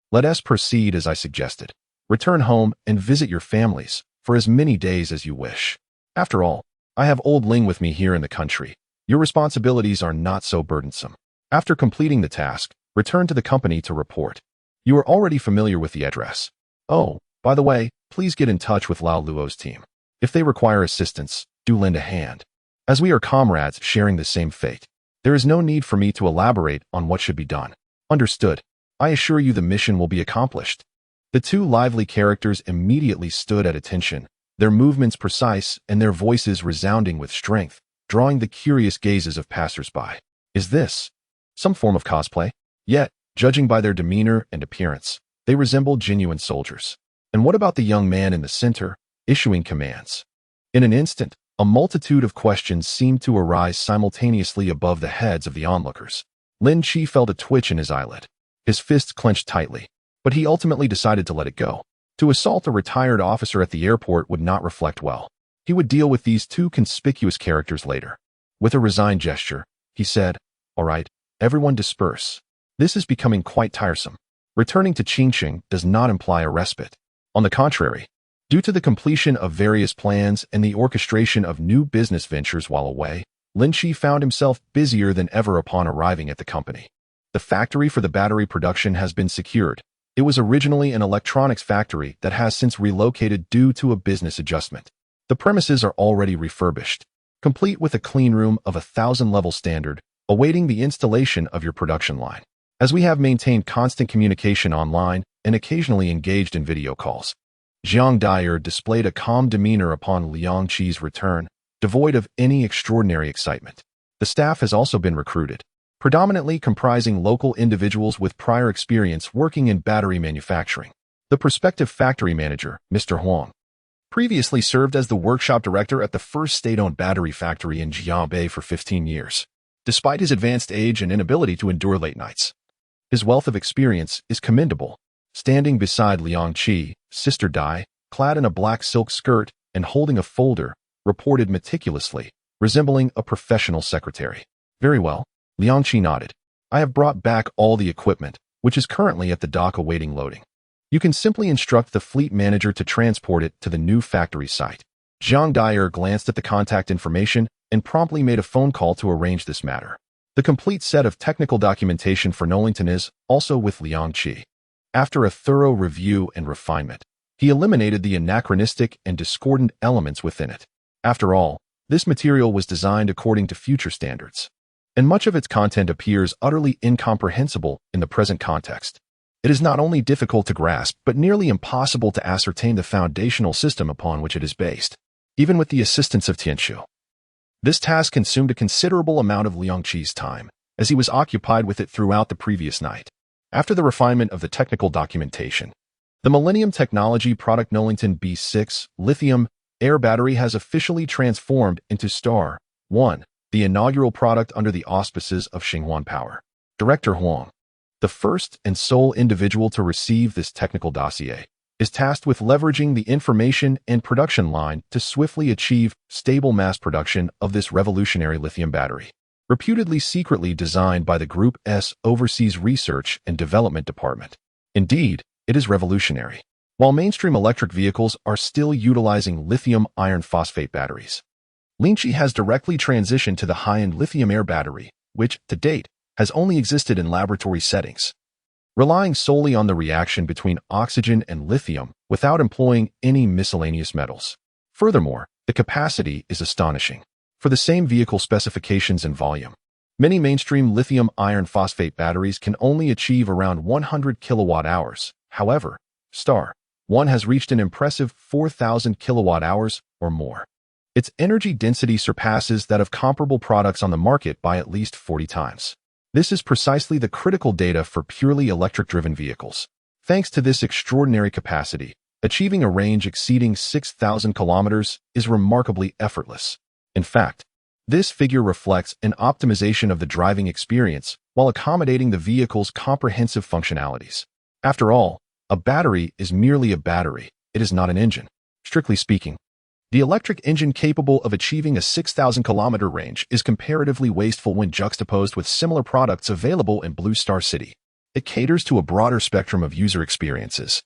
let us proceed as I suggested. Return home and visit your families for as many days as you wish. After all, I have old Ling with me here in the country. Your responsibilities are not so burdensome. After completing the task, return to the company to report. You are already familiar with the address. Oh, by the way, please get in touch with Lao Luo's team. If they require assistance, do lend a hand. As we are comrades sharing the same fate, there is no need for me to elaborate on what should be done. Understood. I assure you the mission will be accomplished. The two lively characters immediately stood at attention, their movements precise and their voices resounding with strength, drawing the curious gazes of passers-by. Is this some form of cosplay? Yet, judging by their demeanor and appearance, they resembled genuine soldiers. And what about the young man in the center, issuing commands? In an instant, a multitude of questions seemed to arise simultaneously above the heads of the onlookers. Lin Qi felt a twitch in his eyelid. His fists clenched tightly, but he ultimately decided to let it go. To assault a retired officer at the airport would not reflect well. He would deal with these two conspicuous characters later. With a resigned gesture, he said, All right, everyone disperse. This is becoming quite tiresome. Returning to Qingcheng does not imply a respite. On the contrary, due to the completion of various plans and the orchestration of new business ventures while away, Lin Qi found himself busier than ever upon arriving at the company. The factory for the battery production has been secured. It was originally an electronics factory that has since relocated due to a business adjustment. The premises are already refurbished, complete with a clean room of 1,000-level standard, awaiting the installation of your production line. As we have maintained constant communication online and occasionally engaged in video calls, Jiang Dyer displayed a calm demeanor upon Lin Qi's return, devoid of any extraordinary excitement. The staff has also been recruited, predominantly comprising local individuals with prior experience working in battery manufacturing. The prospective factory manager, Mr. Huang, previously served as the workshop director at the first state-owned battery factory in Jiabei for 15 years. Despite his advanced age and inability to endure late nights, his wealth of experience is commendable. Standing beside Lin Qi, Sister Dai, clad in a black silk skirt and holding a folder, reported meticulously, resembling a professional secretary. Very well, Lin Qi nodded. I have brought back all the equipment, which is currently at the dock awaiting loading. You can simply instruct the fleet manager to transport it to the new factory site. Jiang Dyer glanced at the contact information and promptly made a phone call to arrange this matter. The complete set of technical documentation for Nolington is also with Lin Qi. After a thorough review and refinement, he eliminated the anachronistic and discordant elements within it. After all, this material was designed according to future standards, and much of its content appears utterly incomprehensible in the present context. It is not only difficult to grasp, but nearly impossible to ascertain the foundational system upon which it is based, even with the assistance of Tianqiu. This task consumed a considerable amount of Lin Qi's time, as he was occupied with it throughout the previous night. After the refinement of the technical documentation, the Millennium Technology product Nolington B6 lithium air battery has officially transformed into Star 1, the inaugural product under the auspices of Xinhuan Power. Director Huang, the first and sole individual to receive this technical dossier, is tasked with leveraging the information and production line to swiftly achieve stable mass production of this revolutionary lithium battery, reputedly secretly designed by the Group's Overseas Research and Development Department. Indeed, it is revolutionary. While mainstream electric vehicles are still utilizing lithium iron phosphate batteries, Lin Qi has directly transitioned to the high-end lithium air battery, which, to date, has only existed in laboratory settings, relying solely on the reaction between oxygen and lithium without employing any miscellaneous metals. Furthermore, the capacity is astonishing. For the same vehicle specifications and volume, many mainstream lithium iron phosphate batteries can only achieve around 100 kilowatt-hours. However, Star 1 has reached an impressive 4,000 kilowatt-hours or more. Its energy density surpasses that of comparable products on the market by at least 40 times. This is precisely the critical data for purely electric-driven vehicles. Thanks to this extraordinary capacity, achieving a range exceeding 6,000 kilometers is remarkably effortless. In fact, this figure reflects an optimization of the driving experience while accommodating the vehicle's comprehensive functionalities. After all, a battery is merely a battery. It is not an engine. Strictly speaking, the electric engine capable of achieving a 6,000-kilometer range is comparatively wasteful when juxtaposed with similar products available in Blue Star City. It caters to a broader spectrum of user experiences,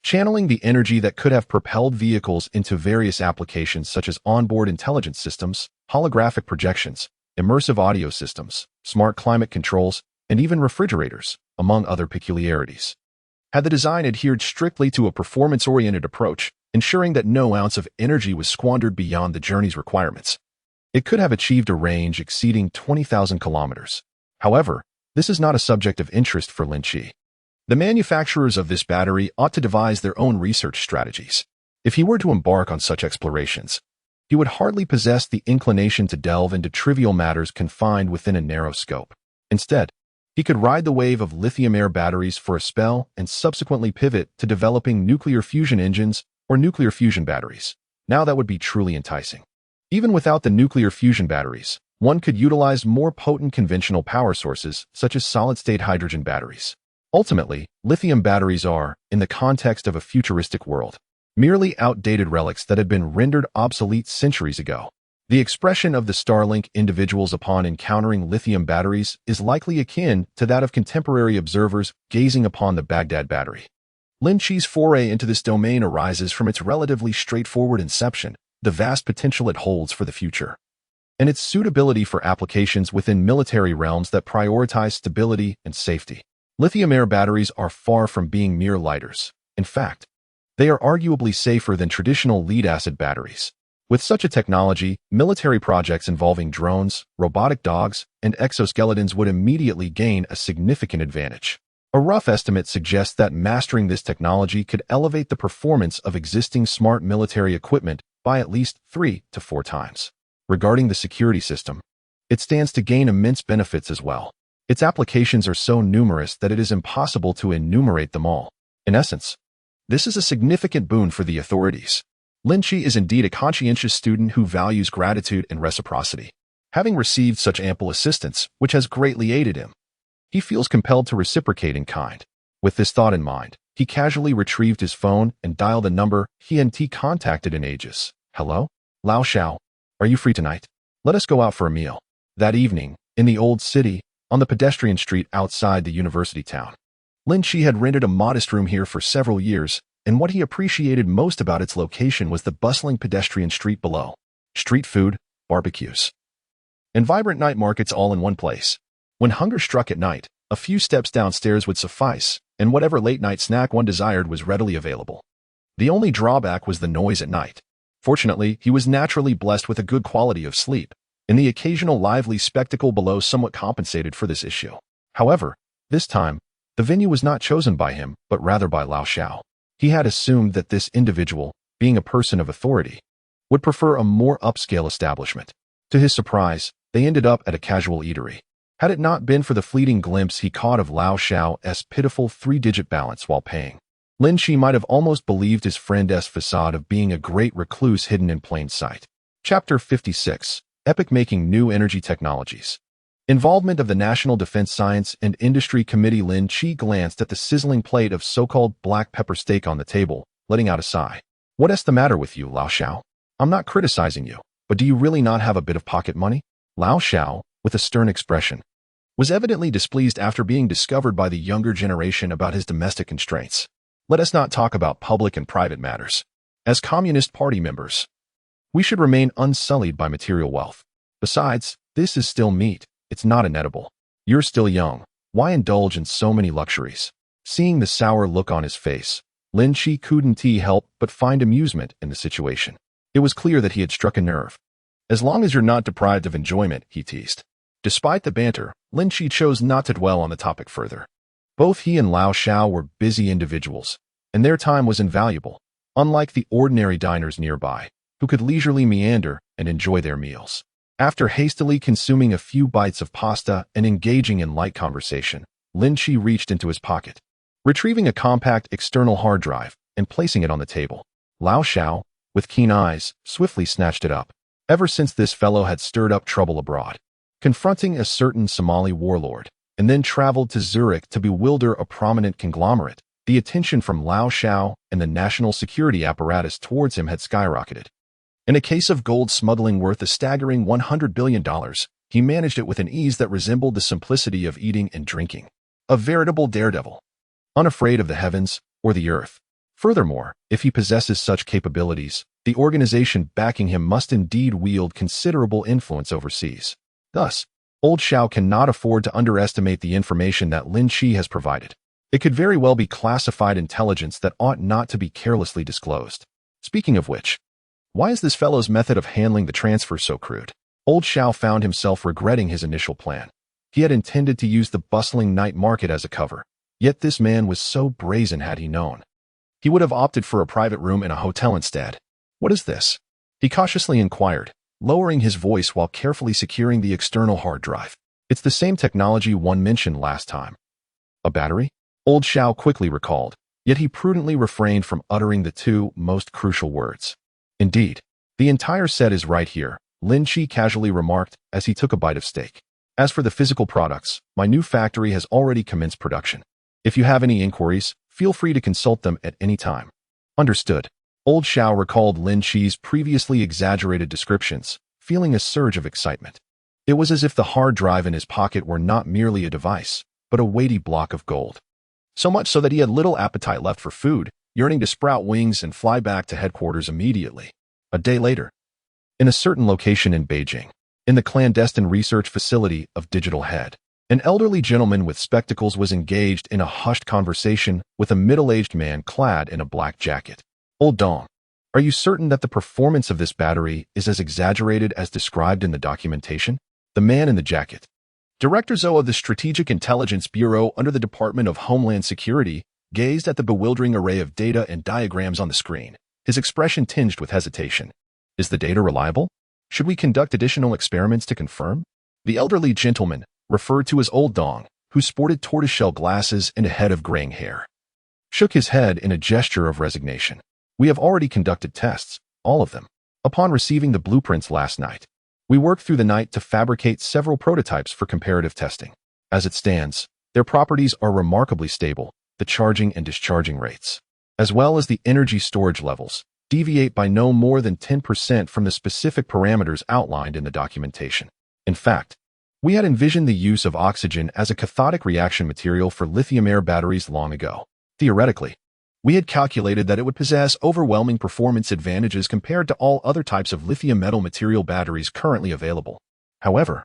channeling the energy that could have propelled vehicles into various applications such as onboard intelligence systems, holographic projections, immersive audio systems, smart climate controls, and even refrigerators, among other peculiarities. Had the design adhered strictly to a performance-oriented approach, ensuring that no ounce of energy was squandered beyond the journey's requirements, it could have achieved a range exceeding 20,000 kilometers. However, this is not a subject of interest for Lin Qi. The manufacturers of this battery ought to devise their own research strategies. If he were to embark on such explorations, he would hardly possess the inclination to delve into trivial matters confined within a narrow scope. Instead, he could ride the wave of lithium-air batteries for a spell and subsequently pivot to developing nuclear fusion engines or nuclear fusion batteries. Now that would be truly enticing. Even without the nuclear fusion batteries, one could utilize more potent conventional power sources such as solid-state hydrogen batteries. Ultimately, lithium batteries are, in the context of a futuristic world, merely outdated relics that had been rendered obsolete centuries ago. The expression of the Starlink individuals upon encountering lithium batteries is likely akin to that of contemporary observers gazing upon the Baghdad battery. Lin Qi's foray into this domain arises from its relatively straightforward inception, the vast potential it holds for the future, and its suitability for applications within military realms that prioritize stability and safety. Lithium-air batteries are far from being mere lighters. In fact, they are arguably safer than traditional lead-acid batteries. With such a technology, military projects involving drones, robotic dogs, and exoskeletons would immediately gain a significant advantage. A rough estimate suggests that mastering this technology could elevate the performance of existing smart military equipment by at least 3 to 4 times. Regarding the security system, it stands to gain immense benefits as well. Its applications are so numerous that it is impossible to enumerate them all. In essence, this is a significant boon for the authorities. Lin Qi is indeed a conscientious student who values gratitude and reciprocity. Having received such ample assistance, which has greatly aided him, he feels compelled to reciprocate in kind. With this thought in mind, he casually retrieved his phone and dialed a number he hadn't contacted in ages. Hello? Lao Xiao, are you free tonight? Let us go out for a meal. That evening, in the old city, on the pedestrian street outside the university town, Lin Qi had rented a modest room here for several years, and what he appreciated most about its location was the bustling pedestrian street below. Street food, barbecues, and vibrant night markets all in one place. When hunger struck at night, a few steps downstairs would suffice, and whatever late-night snack one desired was readily available. The only drawback was the noise at night. Fortunately, he was naturally blessed with a good quality of sleep, and the occasional lively spectacle below somewhat compensated for this issue. However, this time, the venue was not chosen by him, but rather by Lao Xiao. He had assumed that this individual, being a person of authority, would prefer a more upscale establishment. To his surprise, they ended up at a casual eatery. Had it not been for the fleeting glimpse he caught of Lao Xiao's pitiful 3-digit balance while paying, Lin Qi might have almost believed his friend's facade of being a great recluse hidden in plain sight. Chapter 56. Epic Making New Energy Technologies. Involvement of the National Defense Science and Industry Committee. Lin Qi glanced at the sizzling plate of so-called black pepper steak on the table, letting out a sigh. What's the matter with you, Lao Xiao? I'm not criticizing you, but do you really not have a bit of pocket money? Lao Xiao, with a stern expression, was evidently displeased after being discovered by the younger generation about his domestic constraints. Let us not talk about public and private matters. As Communist Party members, we should remain unsullied by material wealth. Besides, this is still meat. It's not inedible. You're still young. Why indulge in so many luxuries? Seeing the sour look on his face, Lin Qi couldn't help but find amusement in the situation. It was clear that he had struck a nerve. As long as you're not deprived of enjoyment, he teased. Despite the banter, Lin Qi chose not to dwell on the topic further. Both he and Lao Xiao were busy individuals, and their time was invaluable, unlike the ordinary diners nearby, who could leisurely meander and enjoy their meals. After hastily consuming a few bites of pasta and engaging in light conversation, Lin Qi reached into his pocket, retrieving a compact external hard drive and placing it on the table. Lao Xiao, with keen eyes, swiftly snatched it up. Ever since this fellow had stirred up trouble abroad, confronting a certain Somali warlord, and then traveled to Zurich to bewilder a prominent conglomerate, the attention from Lao Xiao and the national security apparatus towards him had skyrocketed. In a case of gold smuggling worth a staggering $100 billion, he managed it with an ease that resembled the simplicity of eating and drinking. A veritable daredevil, unafraid of the heavens or the earth. Furthermore, if he possesses such capabilities, the organization backing him must indeed wield considerable influence overseas. Thus, Old Xiao cannot afford to underestimate the information that Lin Qi has provided. It could very well be classified intelligence that ought not to be carelessly disclosed. Speaking of which, why is this fellow's method of handling the transfer so crude? Old Xiao found himself regretting his initial plan. He had intended to use the bustling night market as a cover, yet this man was so brazen. Had he known, he would have opted for a private room in a hotel instead. What is this? He cautiously inquired, lowering his voice while carefully securing the external hard drive. It's the same technology one mentioned last time. A battery? Old Xiao quickly recalled, yet he prudently refrained from uttering the two most crucial words. Indeed, the entire set is right here, Lin Qi casually remarked as he took a bite of steak. As for the physical products, my new factory has already commenced production. If you have any inquiries, feel free to consult them at any time. Understood. Old Xiao recalled Lin Qi's previously exaggerated descriptions, feeling a surge of excitement. It was as if the hard drive in his pocket were not merely a device, but a weighty block of gold. So much so that he had little appetite left for food, yearning to sprout wings and fly back to headquarters immediately. A day later, in a certain location in Beijing, in the clandestine research facility of Digital Head, an elderly gentleman with spectacles was engaged in a hushed conversation with a middle-aged man clad in a black jacket. Old Dong, are you certain that the performance of this battery is as exaggerated as described in the documentation? The man in the jacket, Director Zhou of the Strategic Intelligence Bureau under the Department of Homeland Security gazed at the bewildering array of data and diagrams on the screen, his expression tinged with hesitation. Is the data reliable? Should we conduct additional experiments to confirm? The elderly gentleman, referred to as Old Dong, who sported tortoiseshell glasses and a head of graying hair, shook his head in a gesture of resignation. We have already conducted tests, all of them. Upon receiving the blueprints last night, we worked through the night to fabricate several prototypes for comparative testing. As it stands, their properties are remarkably stable. The charging and discharging rates, as well as the energy storage levels, deviate by no more than 10% from the specific parameters outlined in the documentation. In fact, we had envisioned the use of oxygen as a cathodic reaction material for lithium-air batteries long ago. Theoretically, we had calculated that it would possess overwhelming performance advantages compared to all other types of lithium metal material batteries currently available. However,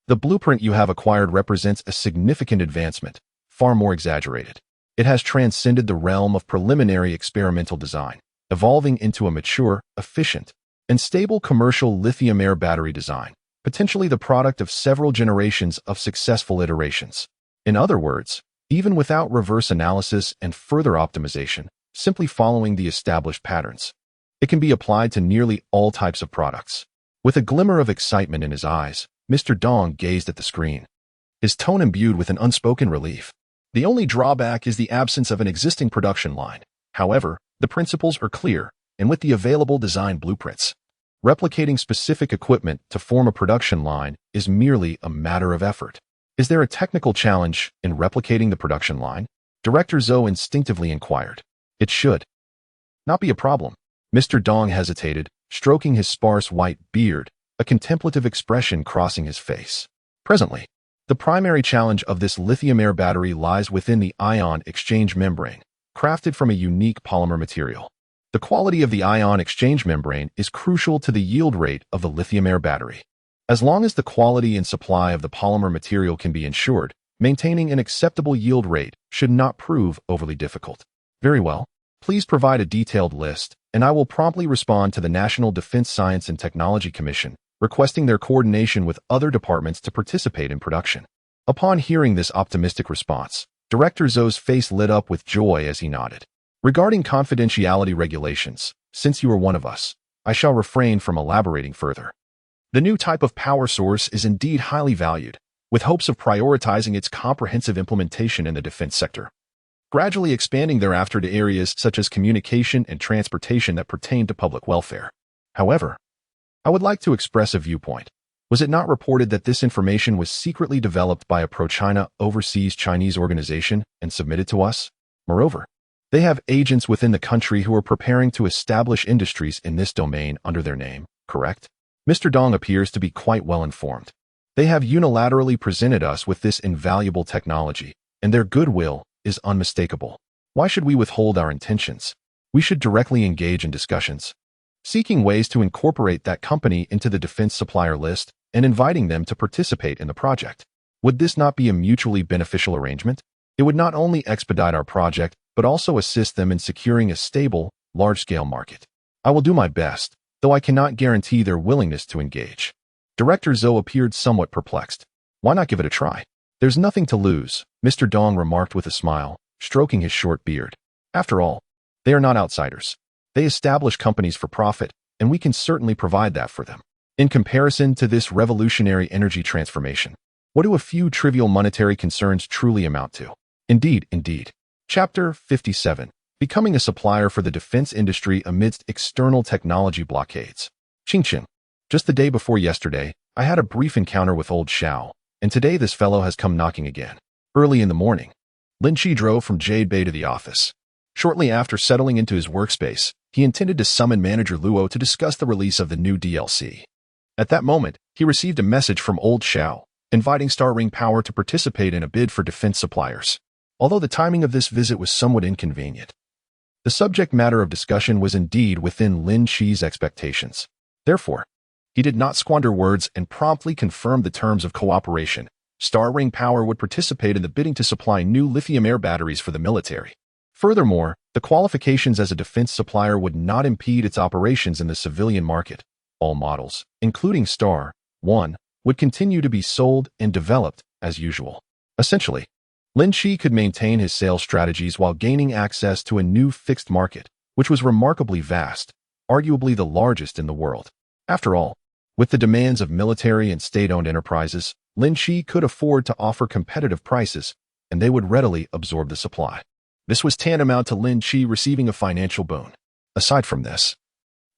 the blueprint you have acquired represents a significant advancement, far more exaggerated. It has transcended the realm of preliminary experimental design, evolving into a mature, efficient, and stable commercial lithium-air battery design, potentially the product of several generations of successful iterations. In other words, even without reverse analysis and further optimization, simply following the established patterns, it can be applied to nearly all types of products. With a glimmer of excitement in his eyes, Mr. Dong gazed at the screen, his tone imbued with an unspoken relief. The only drawback is the absence of an existing production line. However, the principles are clear, and with the available design blueprints, replicating specific equipment to form a production line is merely a matter of effort. Is there a technical challenge in replicating the production line? Director Zhou instinctively inquired. It should not be a problem. Mr. Dong hesitated, stroking his sparse white beard, a contemplative expression crossing his face. Presently, the primary challenge of this lithium-air battery lies within the ion exchange membrane, crafted from a unique polymer material. The quality of the ion exchange membrane is crucial to the yield rate of the lithium-air battery. As long as the quality and supply of the polymer material can be ensured, maintaining an acceptable yield rate should not prove overly difficult. Very well. Please provide a detailed list, and I will promptly respond to the National Defense Science and Technology Commission, requesting their coordination with other departments to participate in production. Upon hearing this optimistic response, Director Zhou's face lit up with joy as he nodded. Regarding confidentiality regulations, since you are one of us, I shall refrain from elaborating further. The new type of power source is indeed highly valued, with hopes of prioritizing its comprehensive implementation in the defense sector, gradually expanding thereafter to areas such as communication and transportation that pertain to public welfare. However, I would like to express a viewpoint. Was it not reported that this information was secretly developed by a pro-China overseas Chinese organization and submitted to us? Moreover, they have agents within the country who are preparing to establish industries in this domain under their name, correct? Mr. Dong appears to be quite well informed. They have unilaterally presented us with this invaluable technology, and their goodwill is unmistakable. Why should we withhold our intentions? We should directly engage in discussions, seeking ways to incorporate that company into the defense supplier list and inviting them to participate in the project. Would this not be a mutually beneficial arrangement? It would not only expedite our project, but also assist them in securing a stable, large-scale market. I will do my best, though I cannot guarantee their willingness to engage. Director Zhou appeared somewhat perplexed. Why not give it a try? There's nothing to lose, Mr. Dong remarked with a smile, stroking his short beard. After all, they are not outsiders. They establish companies for profit, and we can certainly provide that for them. In comparison to this revolutionary energy transformation, what do a few trivial monetary concerns truly amount to? Indeed. Chapter 57. Becoming a supplier for the defense industry amidst external technology blockades. Qingqing. Just the day before yesterday, I had a brief encounter with old Xiao, and today this fellow has come knocking again. Early in the morning, Lin Qi drove from Jade Bay to the office. Shortly after settling into his workspace, he intended to summon manager Luo to discuss the release of the new DLC. At that moment, he received a message from old Xiao, inviting Star Ring Power to participate in a bid for defense suppliers. Although the timing of this visit was somewhat inconvenient, the subject matter of discussion was indeed within Lin Qi's expectations. Therefore, he did not squander words and promptly confirmed the terms of cooperation. Star Ring Power would participate in the bidding to supply new lithium-air batteries for the military. Furthermore, the qualifications as a defense supplier would not impede its operations in the civilian market. All models, including Star 1, would continue to be sold and developed as usual. Essentially, Lin Qi could maintain his sales strategies while gaining access to a new fixed market, which was remarkably vast, arguably the largest in the world. After all, with the demands of military and state-owned enterprises, Lin Qi could afford to offer competitive prices, and they would readily absorb the supply. This was tantamount to Lin Qi receiving a financial boon. Aside from this,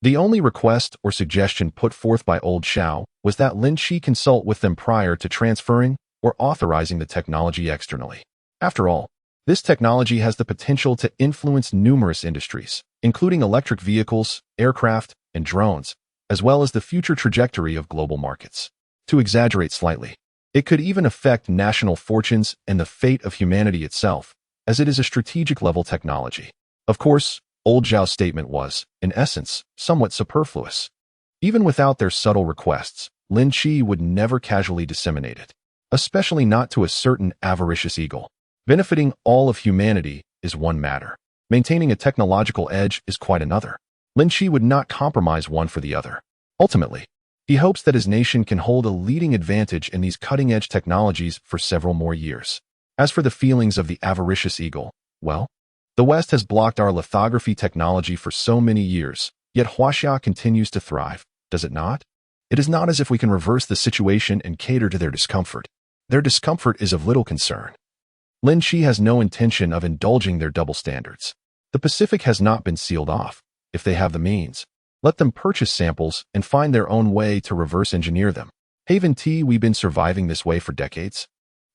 the only request or suggestion put forth by Old Xiao was that Lin Qi consult with them prior to transferring or authorizing the technology externally. After all, this technology has the potential to influence numerous industries, including electric vehicles, aircraft, and drones, as well as the future trajectory of global markets. To exaggerate slightly, it could even affect national fortunes and the fate of humanity itself, as it is a strategic-level technology. Of course, Old Xiao's statement was, in essence, somewhat superfluous. Even without their subtle requests, Lin Qi would never casually disseminate it, especially not to a certain avaricious eagle. Benefiting all of humanity is one matter. Maintaining a technological edge is quite another. Lin Qi would not compromise one for the other. Ultimately, he hopes that his nation can hold a leading advantage in these cutting-edge technologies for several more years. As for the feelings of the avaricious eagle, well, the West has blocked our lithography technology for so many years, yet Huaxia continues to thrive, does it not? It is not as if we can reverse the situation and cater to their discomfort. Their discomfort is of little concern. Lin Qi has no intention of indulging their double standards. The Pacific has not been sealed off. If they have the means, let them purchase samples and find their own way to reverse engineer them. Haven't we been surviving this way for decades?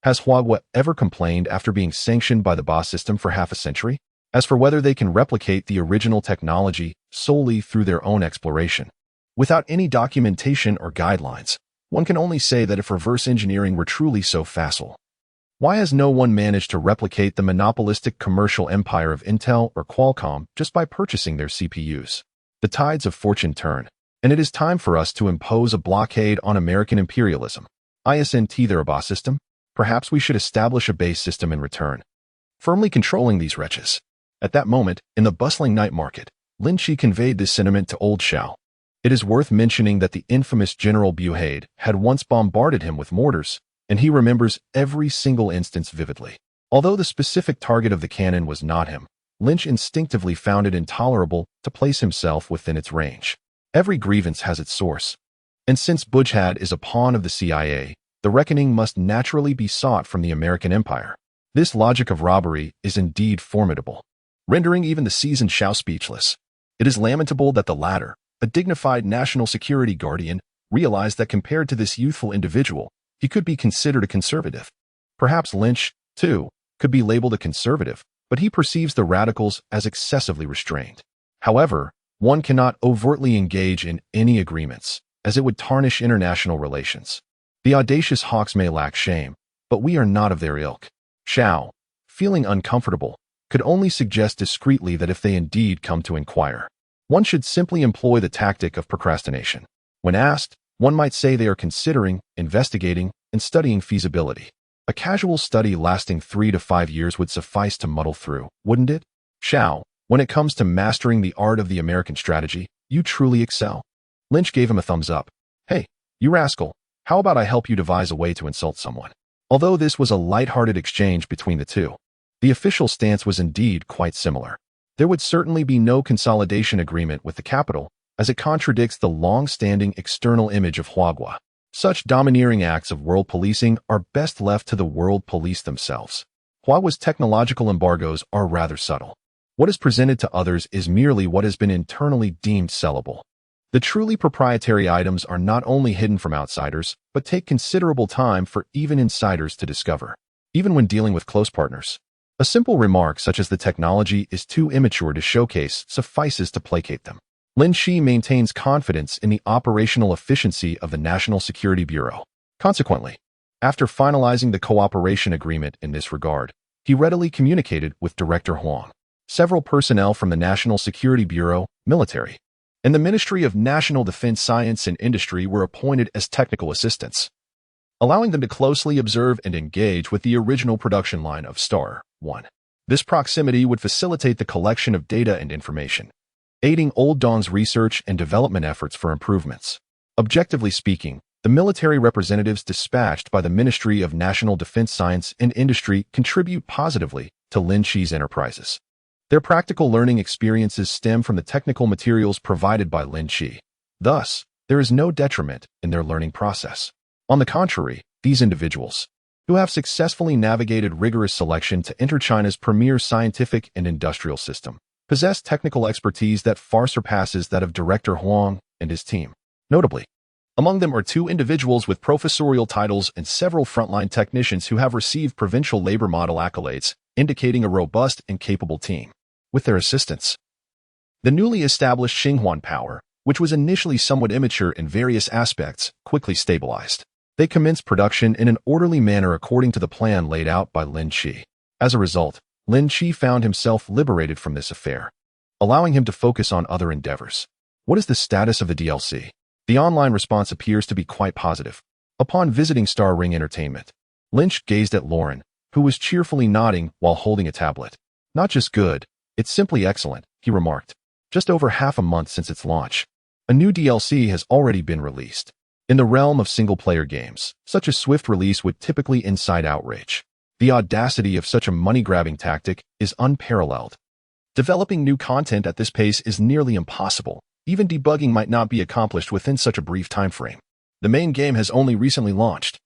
Has Huagua ever complained after being sanctioned by the BA system for half a century? As for whether they can replicate the original technology solely through their own exploration, without any documentation or guidelines, one can only say that if reverse engineering were truly so facile, why has no one managed to replicate the monopolistic commercial empire of Intel or Qualcomm just by purchasing their CPUs? The tides of fortune turn, and it is time for us to impose a blockade on American imperialism. Isn't their BA system? Perhaps we should establish a base system in return, firmly controlling these wretches. At that moment, in the bustling night market, Lin Qi conveyed this sentiment to Old Xiao. It is worth mentioning that the infamous General Buhaid had once bombarded him with mortars, and he remembers every single instance vividly. Although the specific target of the cannon was not him, Lynch instinctively found it intolerable to place himself within its range. Every grievance has its source, and since Buhaid is a pawn of the CIA, the reckoning must naturally be sought from the American empire. This logic of robbery is indeed formidable, rendering even the seasoned Xiao speechless. It is lamentable that the latter, a dignified national security guardian, realized that compared to this youthful individual, he could be considered a conservative. Perhaps Lynch, too, could be labeled a conservative, but he perceives the radicals as excessively restrained. However, one cannot overtly engage in any agreements, as it would tarnish international relations. The audacious hawks may lack shame, but we are not of their ilk. Xiao, feeling uncomfortable, could only suggest discreetly that if they indeed come to inquire, one should simply employ the tactic of procrastination. When asked, one might say they are considering, investigating, and studying feasibility. A casual study lasting 3 to 5 years would suffice to muddle through, wouldn't it? Xiao, when it comes to mastering the art of the American strategy, you truly excel. Lynch gave him a thumbs up. Hey, you rascal, how about I help you devise a way to insult someone? Although this was a light-hearted exchange between the two, the official stance was indeed quite similar. There would certainly be no consolidation agreement with the capital, as it contradicts the long-standing external image of Huagua. Such domineering acts of world policing are best left to the world police themselves. Huagua's technological embargoes are rather subtle. What is presented to others is merely what has been internally deemed sellable. The truly proprietary items are not only hidden from outsiders, but take considerable time for even insiders to discover, even when dealing with close partners. A simple remark such as the technology is too immature to showcase suffices to placate them. Lin Qi maintains confidence in the operational efficiency of the National Security Bureau. Consequently, after finalizing the cooperation agreement in this regard, he readily communicated with Director Huang. Several personnel from the National Security Bureau, military, and the Ministry of National Defense Science and Industry were appointed as technical assistants, allowing them to closely observe and engage with the original production line of Star 1. This proximity would facilitate the collection of data and information, aiding Old Dawn's research and development efforts for improvements. Objectively speaking, The military representatives dispatched by the Ministry of National Defense Science and Industry contribute positively to Lin Qi's enterprises. Their practical learning experiences stem from the technical materials provided by Lin Qi. Thus, there is no detriment in their learning process. On the contrary, these individuals, who have successfully navigated rigorous selection to enter China's premier scientific and industrial system, possess technical expertise that far surpasses that of Director Huang and his team. Notably, among them are 2 individuals with professorial titles and several frontline technicians who have received provincial labor model accolades, indicating a robust and capable team. With their assistance, the newly established Xinhuan power, which was initially somewhat immature in various aspects, quickly stabilized. They commenced production in an orderly manner according to the plan laid out by Lin Qi. As a result, Lin Qi found himself liberated from this affair, allowing him to focus on other endeavors. What is the status of the DLC? The online response appears to be quite positive. Upon visiting Star Ring Entertainment, Lynch gazed at Lauren, who was cheerfully nodding while holding a tablet. Not just good, it's simply excellent, he remarked. Just over half a month since its launch, a new DLC has already been released. In the realm of single-player games, such a swift release would typically incite outrage. The audacity of such a money-grabbing tactic is unparalleled. Developing new content at this pace is nearly impossible. Even debugging might not be accomplished within such a brief time frame. The main game has only recently launched,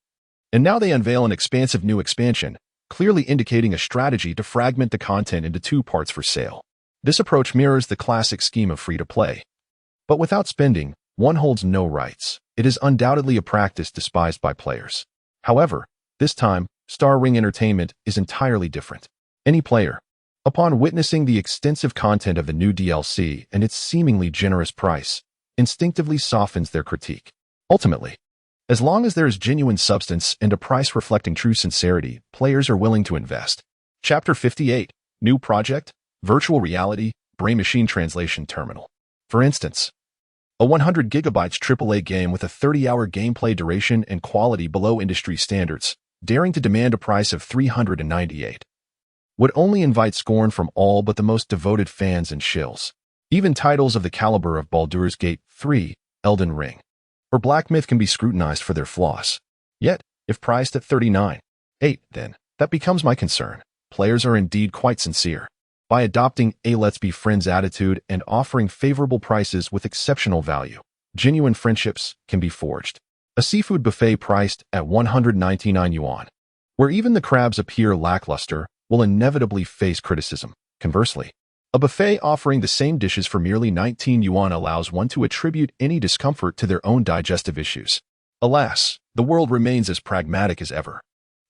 and now they unveil an expansive new expansion, clearly indicating a strategy to fragment the content into 2 parts for sale. This approach mirrors the classic scheme of free-to-play. But without spending, one holds no rights. It is undoubtedly a practice despised by players. However, this time, Star Ring Entertainment is entirely different. Any player, upon witnessing the extensive content of the new DLC and its seemingly generous price, instinctively softens their critique. Ultimately, as long as there is genuine substance and a price reflecting true sincerity, players are willing to invest. Chapter 58, New Project, Virtual Reality, Brain-Machine Translation Terminal. For instance, a 100 gigabytes AAA game with a 30-hour gameplay duration and quality below industry standards, daring to demand a price of $398, would only invite scorn from all but the most devoted fans and shills. Even titles of the caliber of Baldur's Gate 3, Elden Ring, or Black Myth can be scrutinized for their flaws. Yet, if priced at $39.8, then, that becomes my concern. Players are indeed quite sincere. By adopting a let's be friends attitude and offering favorable prices with exceptional value, genuine friendships can be forged. A seafood buffet priced at 199 yuan, where even the crabs appear lackluster, will inevitably face criticism. Conversely, a buffet offering the same dishes for merely 19 yuan allows one to attribute any discomfort to their own digestive issues. Alas, the world remains as pragmatic as ever.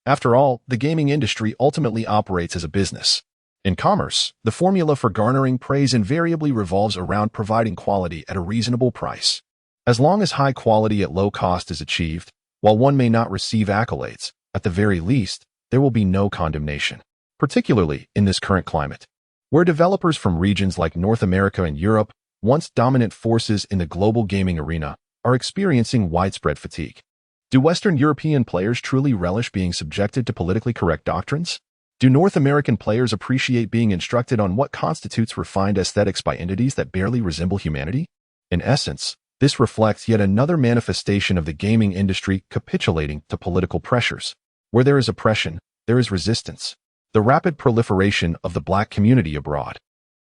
After all, the gaming industry ultimately operates as a business. In commerce, the formula for garnering praise invariably revolves around providing quality at a reasonable price. As long as high quality at low cost is achieved, while one may not receive accolades, at the very least, there will be no condemnation. Particularly in this current climate, where developers from regions like North America and Europe, once dominant forces in the global gaming arena, are experiencing widespread fatigue. Do Western European players truly relish being subjected to politically correct doctrines? Do North American players appreciate being instructed on what constitutes refined aesthetics by entities that barely resemble humanity? In essence, this reflects yet another manifestation of the gaming industry capitulating to political pressures. Where there is oppression, there is resistance. The rapid proliferation of the Black community abroad,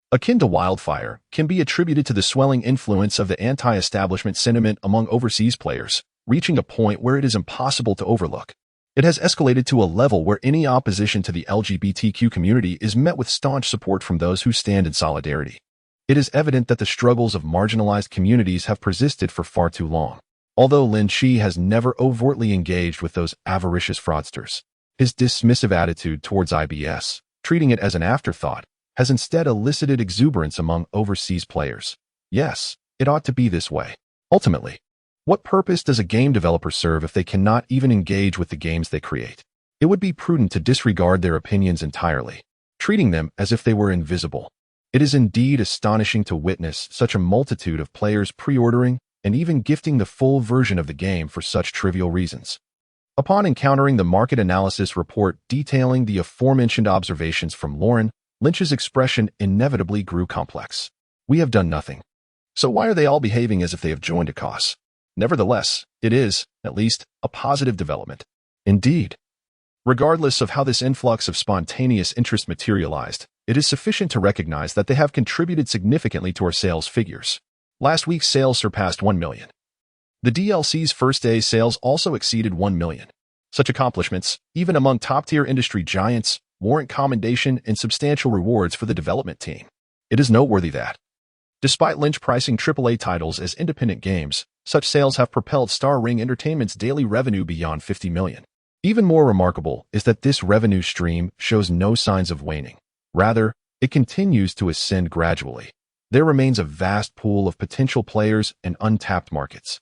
akin to wildfire, can be attributed to the swelling influence of the anti-establishment sentiment among overseas players, reaching a point where it is impossible to overlook. It has escalated to a level where any opposition to the LGBTQ community is met with staunch support from those who stand in solidarity. It is evident that the struggles of marginalized communities have persisted for far too long. Although Lin Qi has never overtly engaged with those avaricious fraudsters, his dismissive attitude towards IBS, treating it as an afterthought, has instead elicited exuberance among overseas players. Yes, it ought to be this way. Ultimately, what purpose does a game developer serve if they cannot even engage with the games they create? It would be prudent to disregard their opinions entirely, treating them as if they were invisible. It is indeed astonishing to witness such a multitude of players pre-ordering and even gifting the full version of the game for such trivial reasons. Upon encountering the market analysis report detailing the aforementioned observations from Lauren, Lynch's expression inevitably grew complex. We have done nothing. So why are they all behaving as if they have joined a cause? Nevertheless, it is, at least, a positive development. Indeed. Regardless of how this influx of spontaneous interest materialized, it is sufficient to recognize that they have contributed significantly to our sales figures. Last week's sales surpassed 1 million. The DLC's first-day sales also exceeded 1 million. Such accomplishments, even among top-tier industry giants, warrant commendation and substantial rewards for the development team. It is noteworthy that, despite Lynch pricing AAA titles as independent games, such sales have propelled Star Ring Entertainment's daily revenue beyond 50 million. Even more remarkable is that this revenue stream shows no signs of waning. Rather, it continues to ascend gradually. There remains a vast pool of potential players and untapped markets,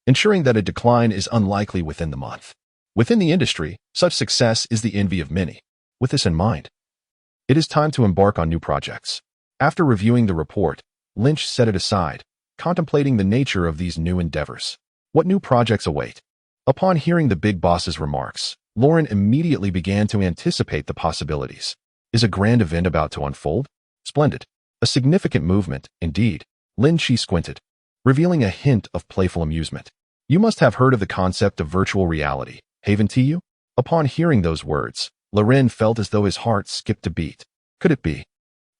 ensuring that a decline is unlikely within the month. Within the industry, such success is the envy of many. With this in mind, it is time to embark on new projects. After reviewing the report, Lynch set it aside, contemplating the nature of these new endeavors. What new projects await? Upon hearing the big boss's remarks, Lauren immediately began to anticipate the possibilities. Is a grand event about to unfold? Splendid. A significant movement, indeed. Lin Qi squinted, revealing a hint of playful amusement. You must have heard of the concept of virtual reality, haven't you? Upon hearing those words, Loren felt as though his heart skipped a beat. Could it be?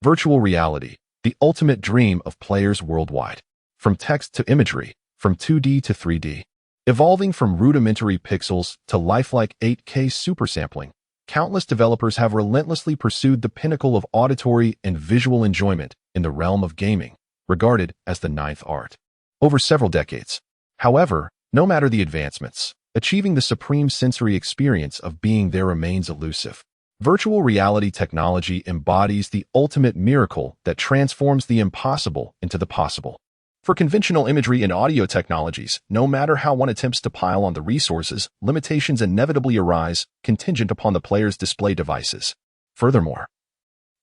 Virtual reality, the ultimate dream of players worldwide. From text to imagery, from 2D to 3D. Evolving from rudimentary pixels to lifelike 8K supersampling, countless developers have relentlessly pursued the pinnacle of auditory and visual enjoyment in the realm of gaming, regarded as the ninth art. Over several decades. However, no matter the advancements, achieving the supreme sensory experience of being there remains elusive. Virtual reality technology embodies the ultimate miracle that transforms the impossible into the possible. For conventional imagery and audio technologies, no matter how one attempts to pile on the resources, limitations inevitably arise, contingent upon the player's display devices. Furthermore,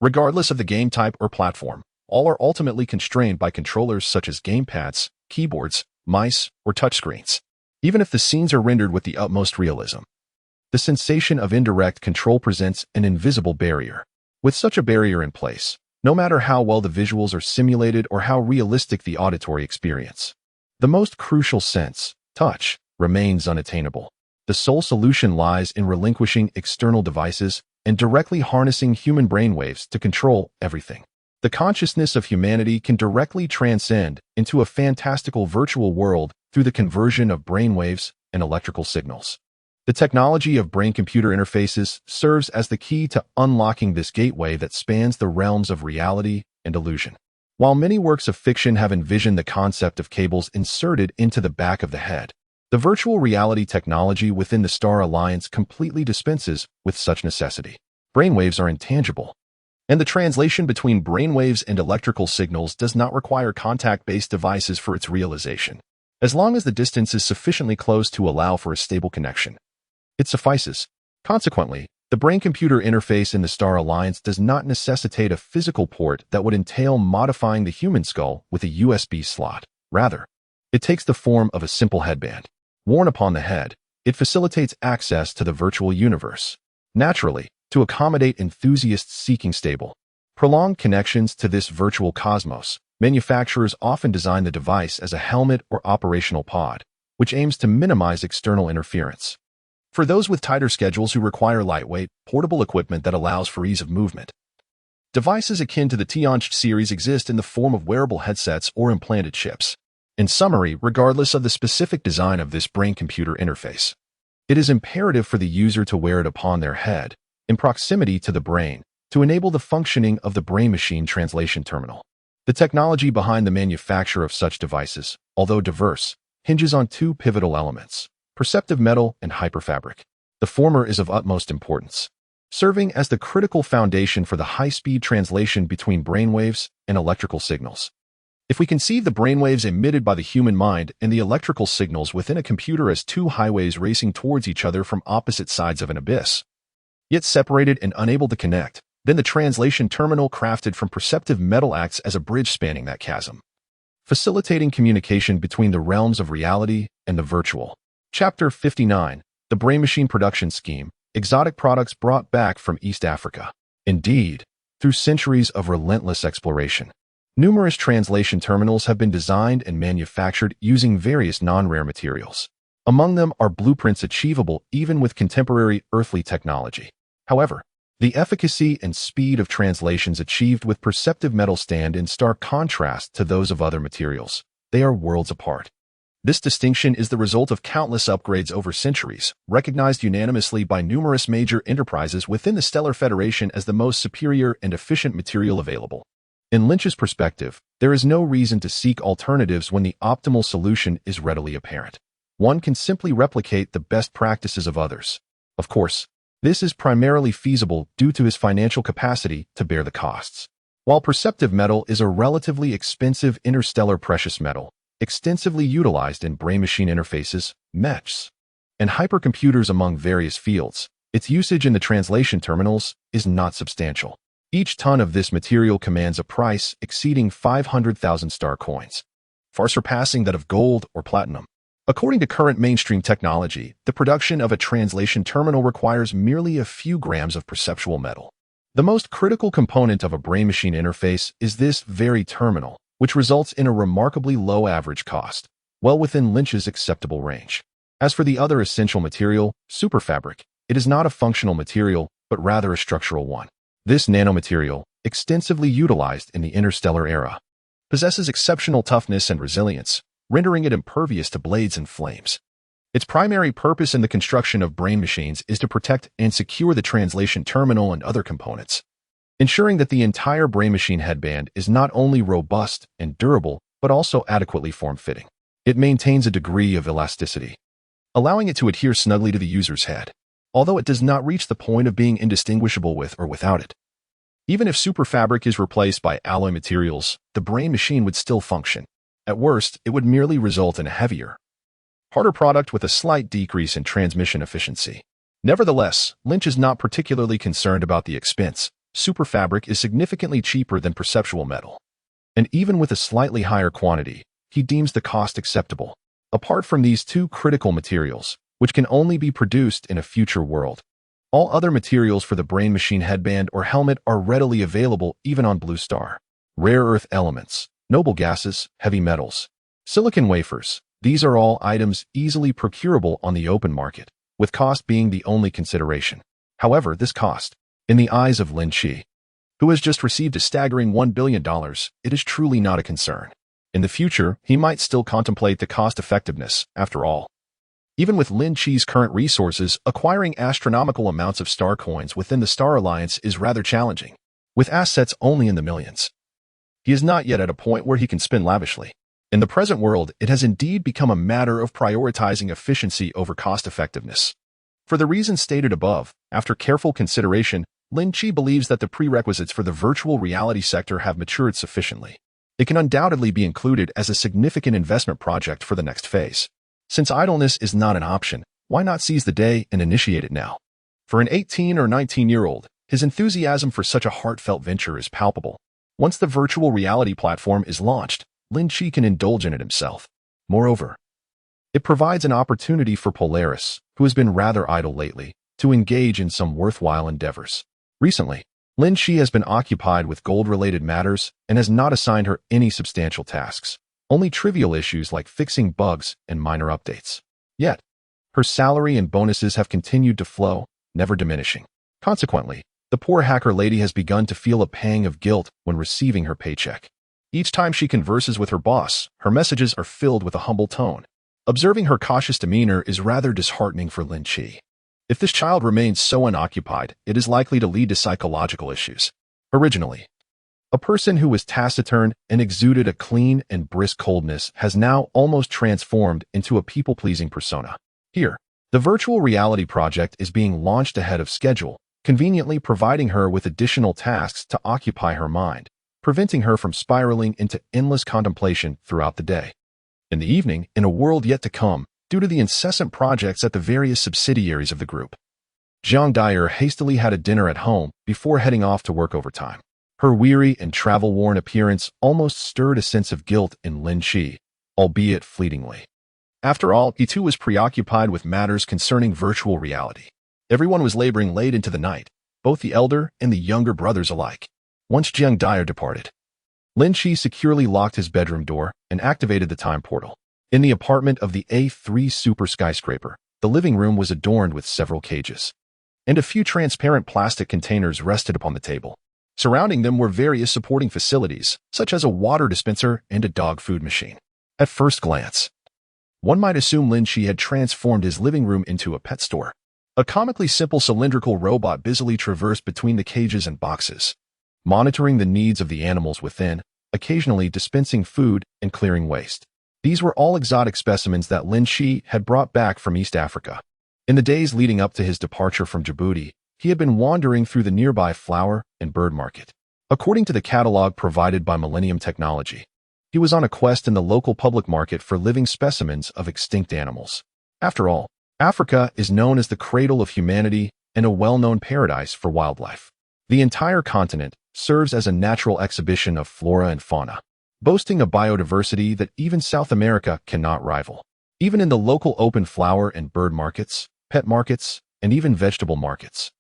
regardless of the game type or platform, all are ultimately constrained by controllers such as gamepads, keyboards, mice, or touchscreens. Even if the scenes are rendered with the utmost realism, the sensation of indirect control presents an invisible barrier. With such a barrier in place, no matter how well the visuals are simulated or how realistic the auditory experience, the most crucial sense, touch, remains unattainable. The sole solution lies in relinquishing external devices and directly harnessing human brainwaves to control everything. The consciousness of humanity can directly transcend into a fantastical virtual world through the conversion of brainwaves and electrical signals. The technology of brain-computer interfaces serves as the key to unlocking this gateway that spans the realms of reality and illusion. While many works of fiction have envisioned the concept of cables inserted into the back of the head, the virtual reality technology within the Star Alliance completely dispenses with such necessity. Brainwaves are intangible, and the translation between brainwaves and electrical signals does not require contact-based devices for its realization. As long as the distance is sufficiently close to allow for a stable connection, it suffices. Consequently, the brain-computer interface in the Star Alliance does not necessitate a physical port that would entail modifying the human skull with a USB slot. Rather, it takes the form of a simple headband. Worn upon the head, it facilitates access to the virtual universe. Naturally, to accommodate enthusiasts seeking stable, prolonged connections to this virtual cosmos, manufacturers often design the device as a helmet or operational pod, which aims to minimize external interference. For those with tighter schedules who require lightweight, portable equipment that allows for ease of movement, devices akin to the Tianj series exist in the form of wearable headsets or implanted chips. In summary, regardless of the specific design of this brain-computer interface, it is imperative for the user to wear it upon their head, in proximity to the brain, to enable the functioning of the brain-machine translation terminal. The technology behind the manufacture of such devices, although diverse, hinges on two pivotal elements: perceptive metal and hyperfabric. The former is of utmost importance, serving as the critical foundation for the high-speed translation between brainwaves and electrical signals. If we conceive the brainwaves emitted by the human mind and the electrical signals within a computer as two highways racing towards each other from opposite sides of an abyss, yet separated and unable to connect, then the translation terminal crafted from perceptive metal acts as a bridge spanning that chasm, facilitating communication between the realms of reality and the virtual. Chapter 59, The Brain Machine Production Scheme, Exotic Products Brought Back from East Africa. Indeed, through centuries of relentless exploration, Numerous translation terminals have been designed and manufactured using various non-rare materials. Among them are blueprints achievable even with contemporary earthly technology. However, the efficacy and speed of translations achieved with perceptive metal stand in stark contrast to those of other materials. They are worlds apart. This distinction is the result of countless upgrades over centuries, recognized unanimously by numerous major enterprises within the Stellar Federation as the most superior and efficient material available. In Lynch's perspective, there is no reason to seek alternatives when the optimal solution is readily apparent. One can simply replicate the best practices of others. Of course, this is primarily feasible due to his financial capacity to bear the costs. While perceptive metal is a relatively expensive interstellar precious metal, extensively utilized in brain-machine interfaces, mechs, and hypercomputers among various fields, its usage in the translation terminals is not substantial. Each ton of this material commands a price exceeding 500,000 star coins, far surpassing that of gold or platinum. According to current mainstream technology, the production of a translation terminal requires merely a few grams of perceptual metal. The most critical component of a brain-machine interface is this very terminal, which results in a remarkably low average cost, well within Lynch's acceptable range. As for the other essential material, superfabric, it is not a functional material, but rather a structural one. This nanomaterial, extensively utilized in the interstellar era, possesses exceptional toughness and resilience, rendering it impervious to blades and flames. Its primary purpose in the construction of brain machines is to protect and secure the translation terminal and other components, ensuring that the entire brain machine headband is not only robust and durable, but also adequately form-fitting. It maintains a degree of elasticity, allowing it to adhere snugly to the user's head, although it does not reach the point of being indistinguishable with or without it. Even if superfabric is replaced by alloy materials, the brain machine would still function. At worst, it would merely result in a heavier, harder product with a slight decrease in transmission efficiency. Nevertheless, Lynch is not particularly concerned about the expense. Superfabric is significantly cheaper than perceptual metal, and even with a slightly higher quantity, he deems the cost acceptable. Apart from these two critical materials, which can only be produced in a future world, all other materials for the brain machine headband or helmet are readily available even on Blue Star. Rare earth elements, noble gases, heavy metals, silicon wafers, these are all items easily procurable on the open market, with cost being the only consideration. However, this cost, in the eyes of Lin Qi, who has just received a staggering $1 billion, it is truly not a concern. In the future, he might still contemplate the cost-effectiveness, after all. Even with Lin Qi's current resources, acquiring astronomical amounts of star coins within the Star Alliance is rather challenging, with assets only in the millions. He is not yet at a point where he can spend lavishly. In the present world, it has indeed become a matter of prioritizing efficiency over cost-effectiveness. For the reasons stated above, after careful consideration, Lin Qi believes that the prerequisites for the virtual reality sector have matured sufficiently. It can undoubtedly be included as a significant investment project for the next phase. Since idleness is not an option, why not seize the day and initiate it now? For an 18 or 19-year-old, his enthusiasm for such a heartfelt venture is palpable. Once the virtual reality platform is launched, Lin Qi can indulge in it himself. Moreover, it provides an opportunity for Polaris, who has been rather idle lately, to engage in some worthwhile endeavors. Recently, Lin Qi has been occupied with gold-related matters and has not assigned her any substantial tasks, only trivial issues like fixing bugs and minor updates. Yet, her salary and bonuses have continued to flow, never diminishing. Consequently, the poor hacker lady has begun to feel a pang of guilt when receiving her paycheck. Each time she converses with her boss, her messages are filled with a humble tone. Observing her cautious demeanor is rather disheartening for Lin Qi. If this child remains so unoccupied, it is likely to lead to psychological issues. Originally, a person who was taciturn and exuded a clean and brisk coldness has now almost transformed into a people-pleasing persona. Here, the virtual reality project is being launched ahead of schedule, conveniently providing her with additional tasks to occupy her mind, preventing her from spiraling into endless contemplation throughout the day. In the evening, in a world yet to come, due to the incessant projects at the various subsidiaries of the group, Jiang Dyer hastily had a dinner at home before heading off to work overtime. Her weary and travel-worn appearance almost stirred a sense of guilt in Lin Qi, albeit fleetingly. After all, he too was preoccupied with matters concerning virtual reality. Everyone was laboring late into the night, both the elder and the younger brothers alike. Once Jiang Dyer departed, Lin Qi securely locked his bedroom door and activated the time portal. In the apartment of the A3 super skyscraper, the living room was adorned with several cages, and a few transparent plastic containers rested upon the table. Surrounding them were various supporting facilities, such as a water dispenser and a dog food machine. At first glance, one might assume Lin Qi had transformed his living room into a pet store. A comically simple cylindrical robot busily traversed between the cages and boxes, monitoring the needs of the animals within, occasionally dispensing food and clearing waste. These were all exotic specimens that Lin Qi had brought back from East Africa. In the days leading up to his departure from Djibouti, he had been wandering through the nearby flower and bird market. According to the catalog provided by Millennium Technology, he was on a quest in the local public market for living specimens of extinct animals. After all, Africa is known as the cradle of humanity and a well-known paradise for wildlife. The entire continent serves as a natural exhibition of flora and fauna, boasting a biodiversity that even South America cannot rival. Even in the local open flower and bird markets, pet markets, and even vegetable markets,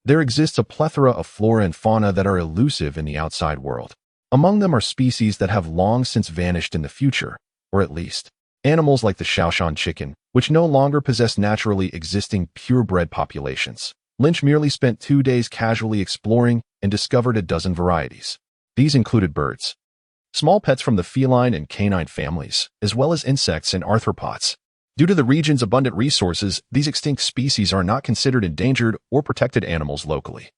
there exists a plethora of flora and fauna that are elusive in the outside world. Among them are species that have long since vanished in the future, or at least, animals like the Shaoshan chicken, which no longer possess naturally existing purebred populations. Lynch merely spent 2 days casually exploring and discovered a dozen varieties. These included birds, small pets from the feline and canine families, as well as insects and arthropods. Due to the region's abundant resources, these extinct species are not considered endangered or protected animals locally.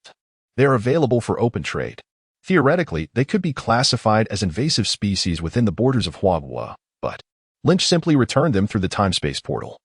They are available for open trade. Theoretically, they could be classified as invasive species within the borders of Huagua, but Lynch simply returned them through the time-space portal.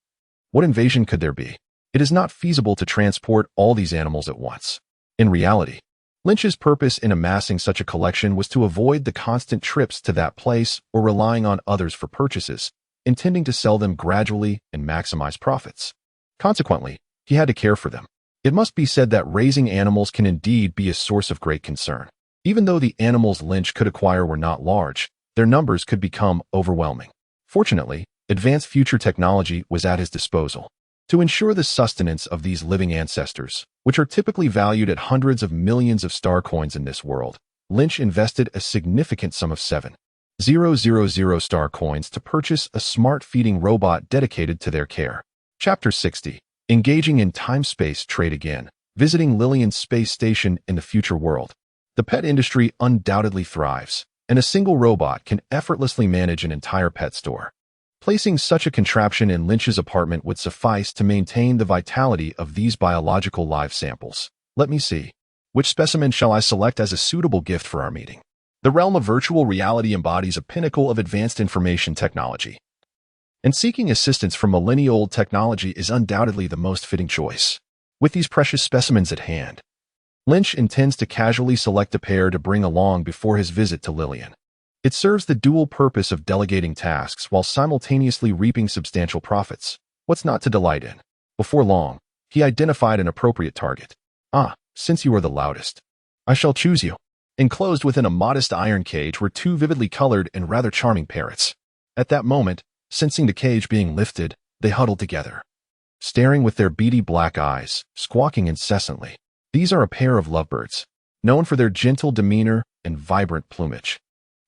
What invasion could there be? It is not feasible to transport all these animals at once. In reality, Lynch's purpose in amassing such a collection was to avoid the constant trips to that place or relying on others for purchases, intending to sell them gradually and maximize profits. Consequently, he had to care for them. It must be said that raising animals can indeed be a source of great concern. Even though the animals Lynch could acquire were not large, their numbers could become overwhelming. Fortunately, advanced future technology was at his disposal. To ensure the sustenance of these living ancestors, which are typically valued at hundreds of millions of star coins in this world, Lynch invested a significant sum of 7,000 star coins to purchase a smart feeding robot dedicated to their care. Chapter 60. Engaging in time-space trade again. Visiting Lilian's space station in the future world. The pet industry undoubtedly thrives, and a single robot can effortlessly manage an entire pet store. Placing such a contraption in Lynch's apartment would suffice to maintain the vitality of these biological live samples. Let me see. Which specimen shall I select as a suitable gift for our meeting? The realm of virtual reality embodies a pinnacle of advanced information technology, and seeking assistance from millennia-old technology is undoubtedly the most fitting choice. With these precious specimens at hand, Lynch intends to casually select a pair to bring along before his visit to Lilian. It serves the dual purpose of delegating tasks while simultaneously reaping substantial profits. What's not to delight in? Before long, he identified an appropriate target. Since you are the loudest, I shall choose you. Enclosed within a modest iron cage were 2 vividly colored and rather charming parrots. At that moment, sensing the cage being lifted, they huddled together, staring with their beady black eyes, squawking incessantly. These are a pair of lovebirds, known for their gentle demeanor and vibrant plumage.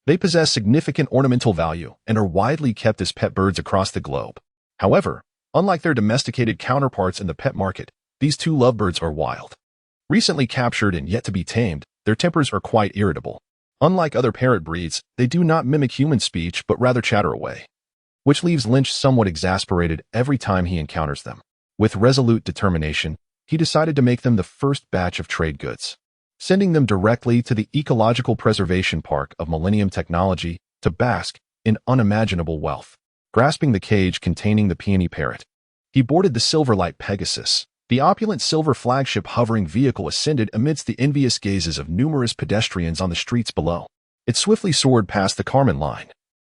They possess significant ornamental value and are widely kept as pet birds across the globe. However, unlike their domesticated counterparts in the pet market, these 2 lovebirds are wild. Recently captured and yet to be tamed, their tempers are quite irritable. Unlike other parrot breeds, they do not mimic human speech but rather chatter away, which leaves Lynch somewhat exasperated every time he encounters them. With resolute determination, he decided to make them the first batch of trade goods, sending them directly to the Ecological Preservation Park of Millennium Technology to bask in unimaginable wealth. Grasping the cage containing the peony parrot, he boarded the Silverlight Pegasus. The opulent silver flagship hovering vehicle ascended amidst the envious gazes of numerous pedestrians on the streets below. It swiftly soared past the Kármán line,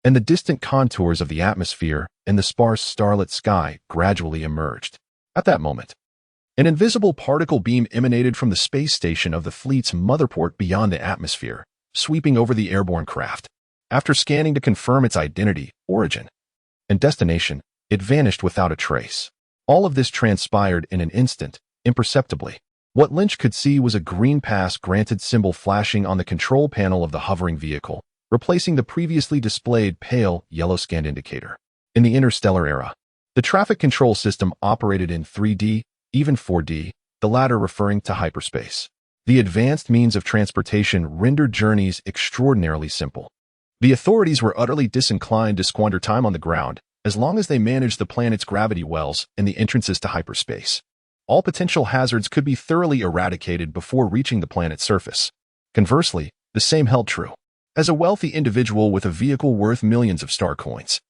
and the distant contours of the atmosphere and the sparse starlit sky gradually emerged. At that moment, an invisible particle beam emanated from the space station of the fleet's motherport beyond the atmosphere, sweeping over the airborne craft. After scanning to confirm its identity, origin, and destination, it vanished without a trace. All of this transpired in an instant, imperceptibly. What Lynch could see was a green pass granted symbol flashing on the control panel of the hovering vehicle, replacing the previously displayed pale yellow scan indicator. In the Interstellar era, the traffic control system operated in 3D, even 4D, the latter referring to hyperspace. The advanced means of transportation rendered journeys extraordinarily simple. The authorities were utterly disinclined to squander time on the ground, as long as they managed the planet's gravity wells and the entrances to hyperspace. All potential hazards could be thoroughly eradicated before reaching the planet's surface. Conversely, the same held true. As a wealthy individual with a vehicle worth millions of star coins,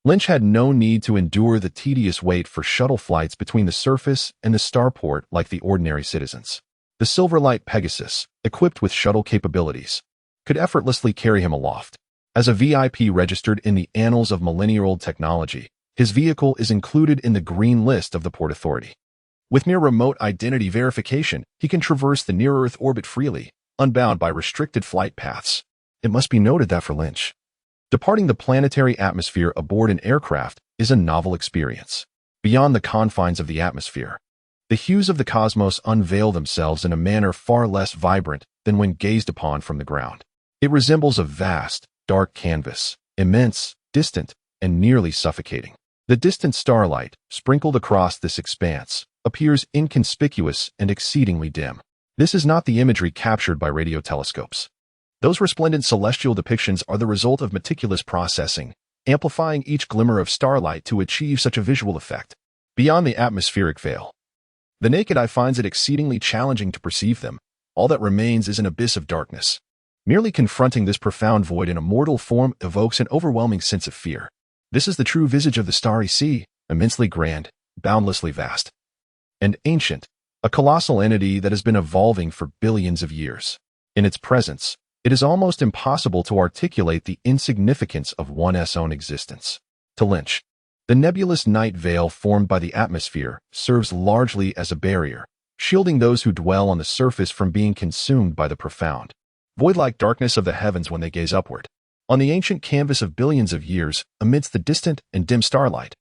Lynch had no need to endure the tedious wait for shuttle flights between the surface and the starport like the ordinary citizens. The Silverlight Pegasus, equipped with shuttle capabilities, could effortlessly carry him aloft. As a VIP registered in the annals of millennia-old technology, his vehicle is included in the green list of the Port Authority. With mere remote identity verification, he can traverse the near-Earth orbit freely, unbound by restricted flight paths. It must be noted that for Lynch, departing the planetary atmosphere aboard an aircraft is a novel experience. Beyond the confines of the atmosphere, the hues of the cosmos unveil themselves in a manner far less vibrant than when gazed upon from the ground. It resembles a vast, dark canvas, immense, distant, and nearly suffocating. The distant starlight, sprinkled across this expanse, appears inconspicuous and exceedingly dim. This is not the imagery captured by radio telescopes. Those resplendent celestial depictions are the result of meticulous processing, amplifying each glimmer of starlight to achieve such a visual effect. Beyond the atmospheric veil, the naked eye finds it exceedingly challenging to perceive them. All that remains is an abyss of darkness. Merely confronting this profound void in a mortal form evokes an overwhelming sense of fear. This is the true visage of the starry sea, immensely grand, boundlessly vast, and ancient, a colossal entity that has been evolving for billions of years. In its presence, it is almost impossible to articulate the insignificance of one's own existence. To Lynch, the nebulous night veil formed by the atmosphere serves largely as a barrier, shielding those who dwell on the surface from being consumed by the profound, void-like darkness of the heavens when they gaze upward. On the ancient canvas of billions of years, amidst the distant and dim starlight,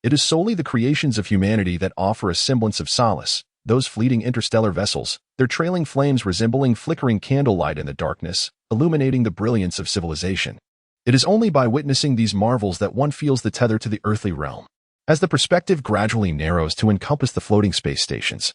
it is solely the creations of humanity that offer a semblance of solace. Those fleeting interstellar vessels, their trailing flames resembling flickering candlelight in the darkness, illuminating the brilliance of civilization. It is only by witnessing these marvels that one feels the tether to the earthly realm. As the perspective gradually narrows to encompass the floating space stations,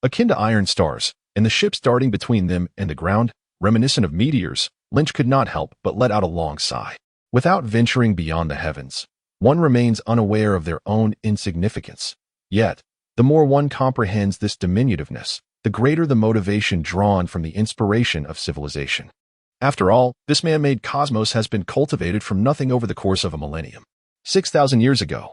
akin to iron stars, and the ships darting between them and the ground, reminiscent of meteors, Lynch could not help but let out a long sigh. Without venturing beyond the heavens, one remains unaware of their own insignificance. Yet, the more one comprehends this diminutiveness, the greater the motivation drawn from the inspiration of civilization. After all, this man-made cosmos has been cultivated from nothing over the course of a millennium. 6,000 years ago,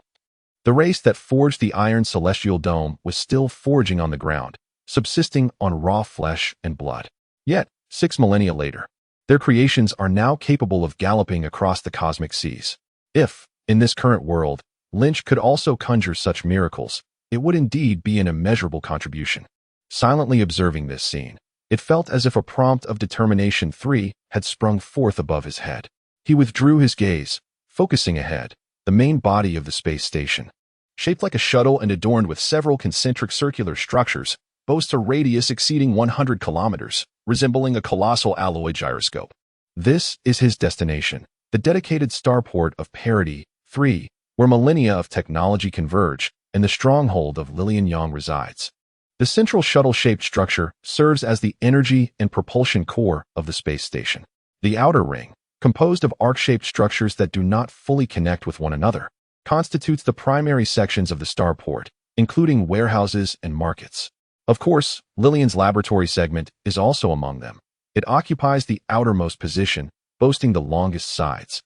the race that forged the iron celestial dome was still foraging on the ground, subsisting on raw flesh and blood. Yet, 6 millennia later, their creations are now capable of galloping across the cosmic seas. If, in this current world, Lynch could also conjure such miracles, it would indeed be an immeasurable contribution. Silently observing this scene, it felt as if a prompt of determination 3 had sprung forth above his head. He withdrew his gaze, focusing ahead. The main body of the space station, shaped like a shuttle and adorned with several concentric circular structures, boasts a radius exceeding 100 kilometers, resembling a colossal alloy gyroscope. This is his destination, the dedicated starport of Parity 3, where millennia of technology converge, and the stronghold of Lilian Yang resides. The central shuttle-shaped structure serves as the energy and propulsion core of the space station. The outer ring, composed of arc-shaped structures that do not fully connect with one another, constitutes the primary sections of the starport, including warehouses and markets. Of course, Lilian's laboratory segment is also among them. It occupies the outermost position, boasting the longest sides,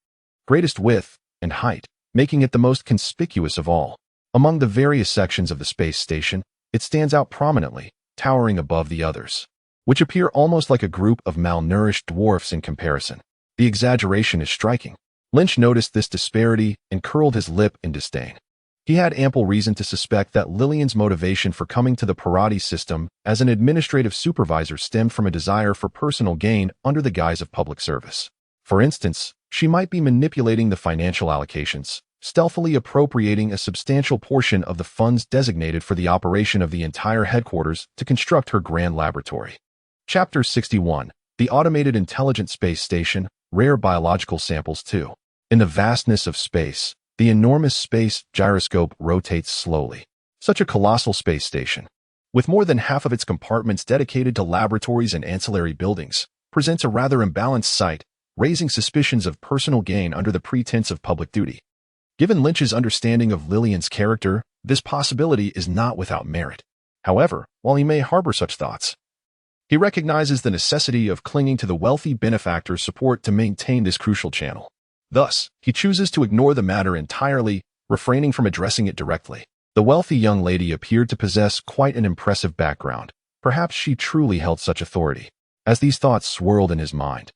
greatest width, and height, making it the most conspicuous of all. Among the various sections of the space station, it stands out prominently, towering above the others, which appear almost like a group of malnourished dwarfs in comparison. The exaggeration is striking. Lynch noticed this disparity and curled his lip in disdain. He had ample reason to suspect that Lilian's motivation for coming to the Parati system as an administrative supervisor stemmed from a desire for personal gain under the guise of public service. For instance, she might be manipulating the financial allocations, stealthily appropriating a substantial portion of the funds designated for the operation of the entire headquarters to construct her grand laboratory. Chapter 61. The Automated Intelligent Space Station, rare biological samples too. In the vastness of space, the enormous space gyroscope rotates slowly. Such a colossal space station, with more than half of its compartments dedicated to laboratories and ancillary buildings, presents a rather imbalanced sight, raising suspicions of personal gain under the pretense of public duty. Given Lynch's understanding of Lillian's character, this possibility is not without merit. However, while he may harbor such thoughts, he recognizes the necessity of clinging to the wealthy benefactor's support to maintain this crucial channel. Thus, he chooses to ignore the matter entirely, refraining from addressing it directly. The wealthy young lady appeared to possess quite an impressive background. Perhaps she truly held such authority. As these thoughts swirled in his mind,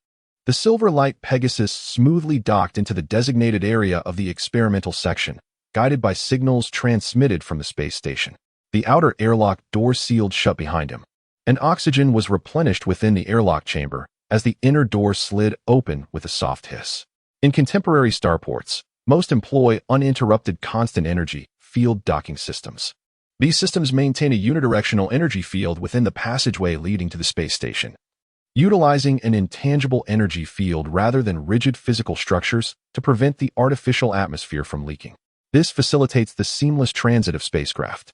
the Silver Light Pegasus smoothly docked into the designated area of the experimental section, guided by signals transmitted from the space station. The outer airlock door sealed shut behind him, and oxygen was replenished within the airlock chamber as the inner door slid open with a soft hiss. In contemporary starports, most employ uninterrupted constant energy field docking systems. These systems maintain a unidirectional energy field within the passageway leading to the space station, utilizing an intangible energy field rather than rigid physical structures to prevent the artificial atmosphere from leaking. This facilitates the seamless transit of spacecraft.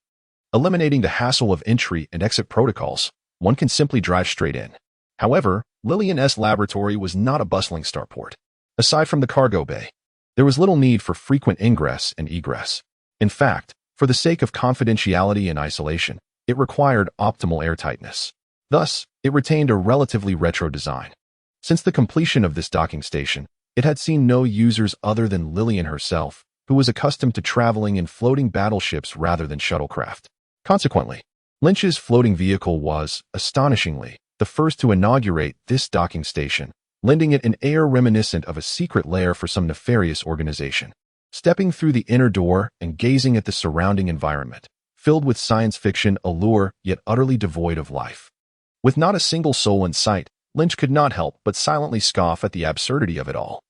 Eliminating the hassle of entry and exit protocols, one can simply drive straight in. However, Lillian's laboratory was not a bustling starport. Aside from the cargo bay, there was little need for frequent ingress and egress. In fact, for the sake of confidentiality and isolation, it required optimal airtightness. Thus, it retained a relatively retro design. Since the completion of this docking station, it had seen no users other than Lillian herself, who was accustomed to traveling in floating battleships rather than shuttlecraft. Consequently, Lynch's floating vehicle was, astonishingly, the first to inaugurate this docking station, lending it an air reminiscent of a secret lair for some nefarious organization. Stepping through the inner door and gazing at the surrounding environment, filled with science fiction allure yet utterly devoid of life. With not a single soul in sight, Lynch could not help but silently scoff at the absurdity of it all.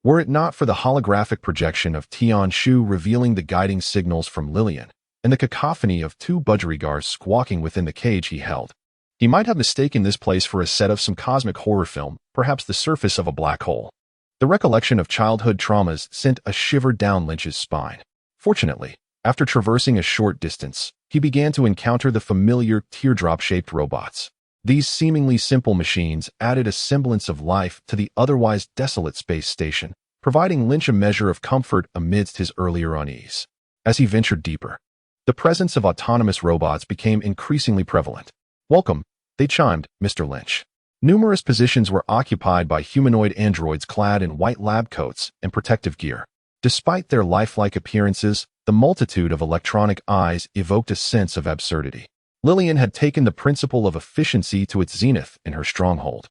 Were it not for the holographic projection of Tian Shu revealing the guiding signals from Lillian, and the cacophony of two budgerigars squawking within the cage he held, he might have mistaken this place for a set of some cosmic horror film, perhaps the surface of a black hole. The recollection of childhood traumas sent a shiver down Lynch's spine. Fortunately, after traversing a short distance, he began to encounter the familiar teardrop-shaped robots. These seemingly simple machines added a semblance of life to the otherwise desolate space station, providing Lynch a measure of comfort amidst his earlier unease. As he ventured deeper, the presence of autonomous robots became increasingly prevalent. "Welcome," they chimed, "Mr. Lynch." Numerous positions were occupied by humanoid androids clad in white lab coats and protective gear. Despite their lifelike appearances, the multitude of electronic eyes evoked a sense of absurdity. Lillian had taken the principle of efficiency to its zenith in her stronghold.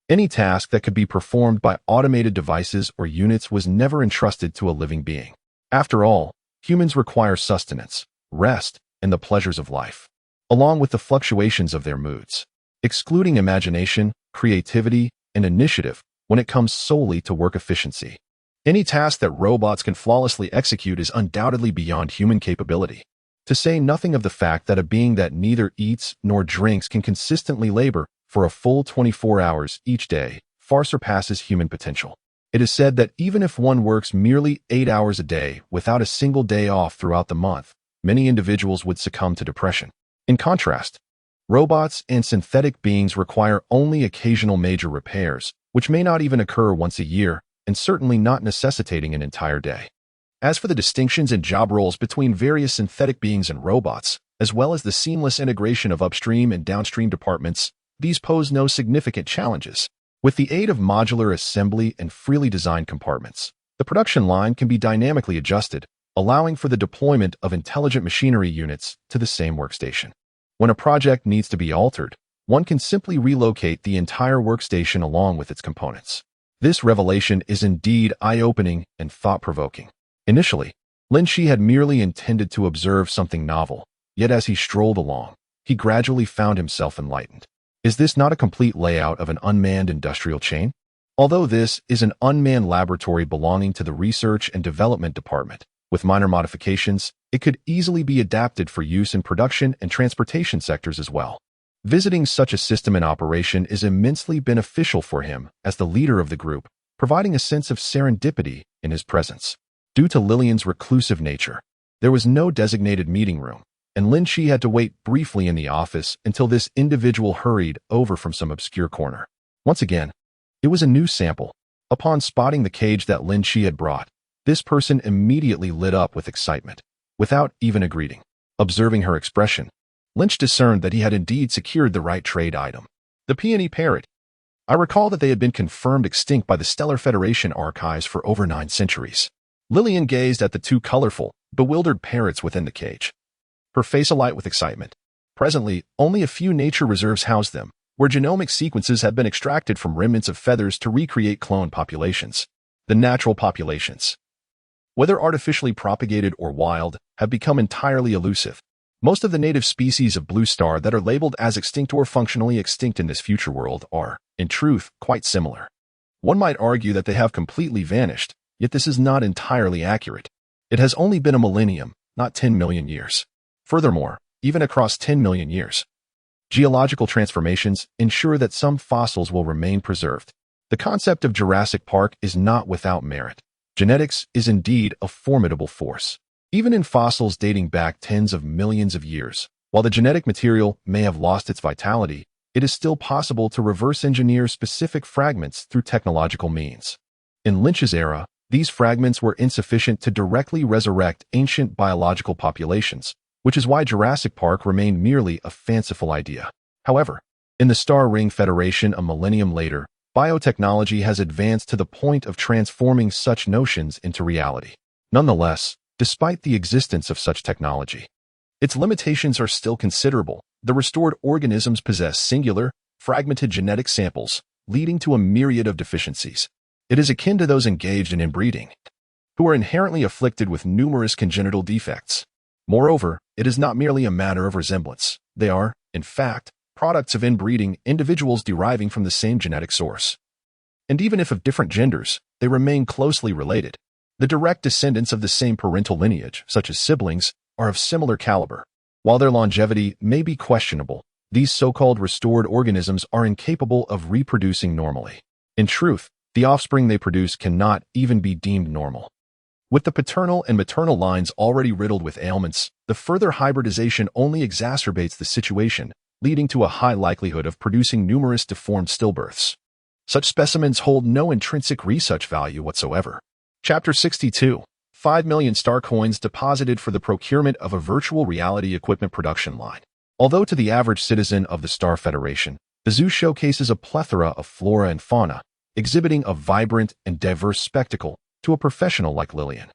Any task that could be performed by automated devices or units was never entrusted to a living being. After all, humans require sustenance, rest, and the pleasures of life, along with the fluctuations of their moods. Excluding imagination, creativity, and initiative when it comes solely to work efficiency. Any task that robots can flawlessly execute is undoubtedly beyond human capability. To say nothing of the fact that a being that neither eats nor drinks can consistently labor for a full 24 hours each day far surpasses human potential. It is said that even if one works merely 8 hours a day without a single day off throughout the month, many individuals would succumb to depression. In contrast, robots and synthetic beings require only occasional major repairs, which may not even occur once a year, and certainly not necessitating an entire day. As for the distinctions in job roles between various synthetic beings and robots, as well as the seamless integration of upstream and downstream departments, these pose no significant challenges. With the aid of modular assembly and freely designed compartments, the production line can be dynamically adjusted, allowing for the deployment of intelligent machinery units to the same workstation. When a project needs to be altered, one can simply relocate the entire workstation along with its components. This revelation is indeed eye-opening and thought-provoking. Initially, Lin Qi had merely intended to observe something novel, yet as he strolled along, he gradually found himself enlightened. Is this not a complete layout of an unmanned industrial chain? Although this is an unmanned laboratory belonging to the Research and Development Department, with minor modifications, it could easily be adapted for use in production and transportation sectors as well. Visiting such a system in operation is immensely beneficial for him as the leader of the group, providing a sense of serendipity in his presence. Due to Lillian's reclusive nature, there was no designated meeting room, and Lin Qi had to wait briefly in the office until this individual hurried over from some obscure corner. Once again, it was a new sample. Upon spotting the cage that Lin Qi had brought, this person immediately lit up with excitement, without even a greeting. Observing her expression, Lynch discerned that he had indeed secured the right trade item. The peony parrot. I recall that they had been confirmed extinct by the Stellar Federation archives for over 9 centuries. Lillian gazed at the 2 colorful, bewildered parrots within the cage, her face alight with excitement. Presently, only a few nature reserves housed them, where genomic sequences had been extracted from remnants of feathers to recreate clone populations. The natural populations, whether artificially propagated or wild, have become entirely elusive. Most of the native species of blue star that are labeled as extinct or functionally extinct in this future world are, in truth, quite similar. One might argue that they have completely vanished, yet this is not entirely accurate. It has only been a millennium, not 10 million years. Furthermore, even across 10 million years, geological transformations ensure that some fossils will remain preserved. The concept of Jurassic Park is not without merit. Genetics is indeed a formidable force. Even in fossils dating back tens of millions of years, while the genetic material may have lost its vitality, it is still possible to reverse engineer specific fragments through technological means. In Lynch's era, these fragments were insufficient to directly resurrect ancient biological populations, which is why Jurassic Park remained merely a fanciful idea. However, in the Star Ring Federation a millennium later, biotechnology has advanced to the point of transforming such notions into reality. Nonetheless, despite the existence of such technology, its limitations are still considerable. The restored organisms possess singular, fragmented genetic samples, leading to a myriad of deficiencies. It is akin to those engaged in inbreeding, who are inherently afflicted with numerous congenital defects. Moreover, it is not merely a matter of resemblance. They are, in fact, products of inbreeding, individuals deriving from the same genetic source. And even if of different genders, they remain closely related. The direct descendants of the same parental lineage, such as siblings, are of similar caliber. While their longevity may be questionable, these so-called restored organisms are incapable of reproducing normally. In truth, the offspring they produce cannot even be deemed normal. With the paternal and maternal lines already riddled with ailments, the further hybridization only exacerbates the situation, leading to a high likelihood of producing numerous deformed stillbirths. Such specimens hold no intrinsic research value whatsoever. Chapter 62. 5 million star coins deposited for the procurement of a virtual reality equipment production line. Although to the average citizen of the Star Federation, the zoo showcases a plethora of flora and fauna, exhibiting a vibrant and diverse spectacle, to a professional like Lillian,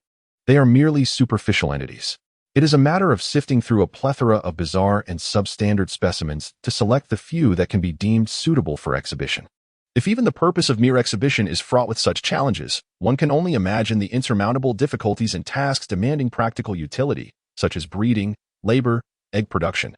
they are merely superficial entities. It is a matter of sifting through a plethora of bizarre and substandard specimens to select the few that can be deemed suitable for exhibition. If even the purpose of mere exhibition is fraught with such challenges, one can only imagine the insurmountable difficulties and tasks demanding practical utility, such as breeding, labor, egg production,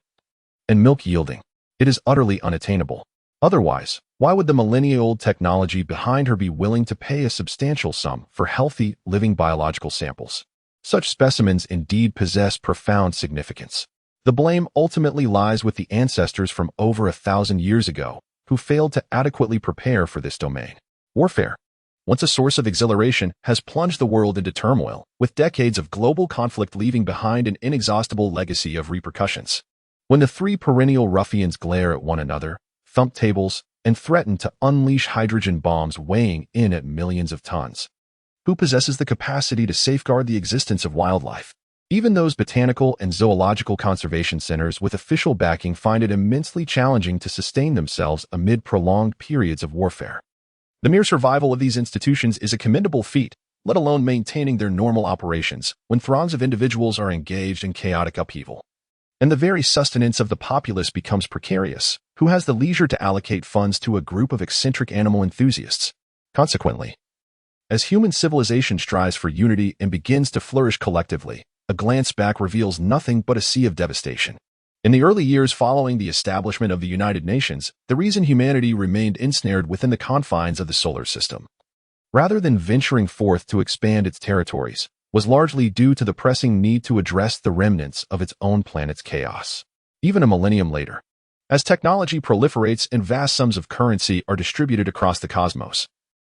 and milk yielding. It is utterly unattainable. Otherwise, why would the millennia-old technology behind her be willing to pay a substantial sum for healthy, living biological samples? Such specimens indeed possess profound significance. The blame ultimately lies with the ancestors from over 1,000 years ago, who failed to adequately prepare for this domain. Warfare, once a source of exhilaration, has plunged the world into turmoil, with decades of global conflict leaving behind an inexhaustible legacy of repercussions. When the 3 perennial ruffians glare at one another, thump tables, and threaten to unleash hydrogen bombs weighing in at millions of tons, who possesses the capacity to safeguard the existence of wildlife? Even those botanical and zoological conservation centers with official backing find it immensely challenging to sustain themselves amid prolonged periods of warfare. The mere survival of these institutions is a commendable feat, let alone maintaining their normal operations, when throngs of individuals are engaged in chaotic upheaval. And the very sustenance of the populace becomes precarious. Who has the leisure to allocate funds to a group of eccentric animal enthusiasts? Consequently, as human civilization strives for unity and begins to flourish collectively, a glance back reveals nothing but a sea of devastation. In the early years following the establishment of the United Nations, the reason humanity remained ensnared within the confines of the solar system, rather than venturing forth to expand its territories, was largely due to the pressing need to address the remnants of its own planet's chaos. Even a millennium later, as technology proliferates and vast sums of currency are distributed across the cosmos,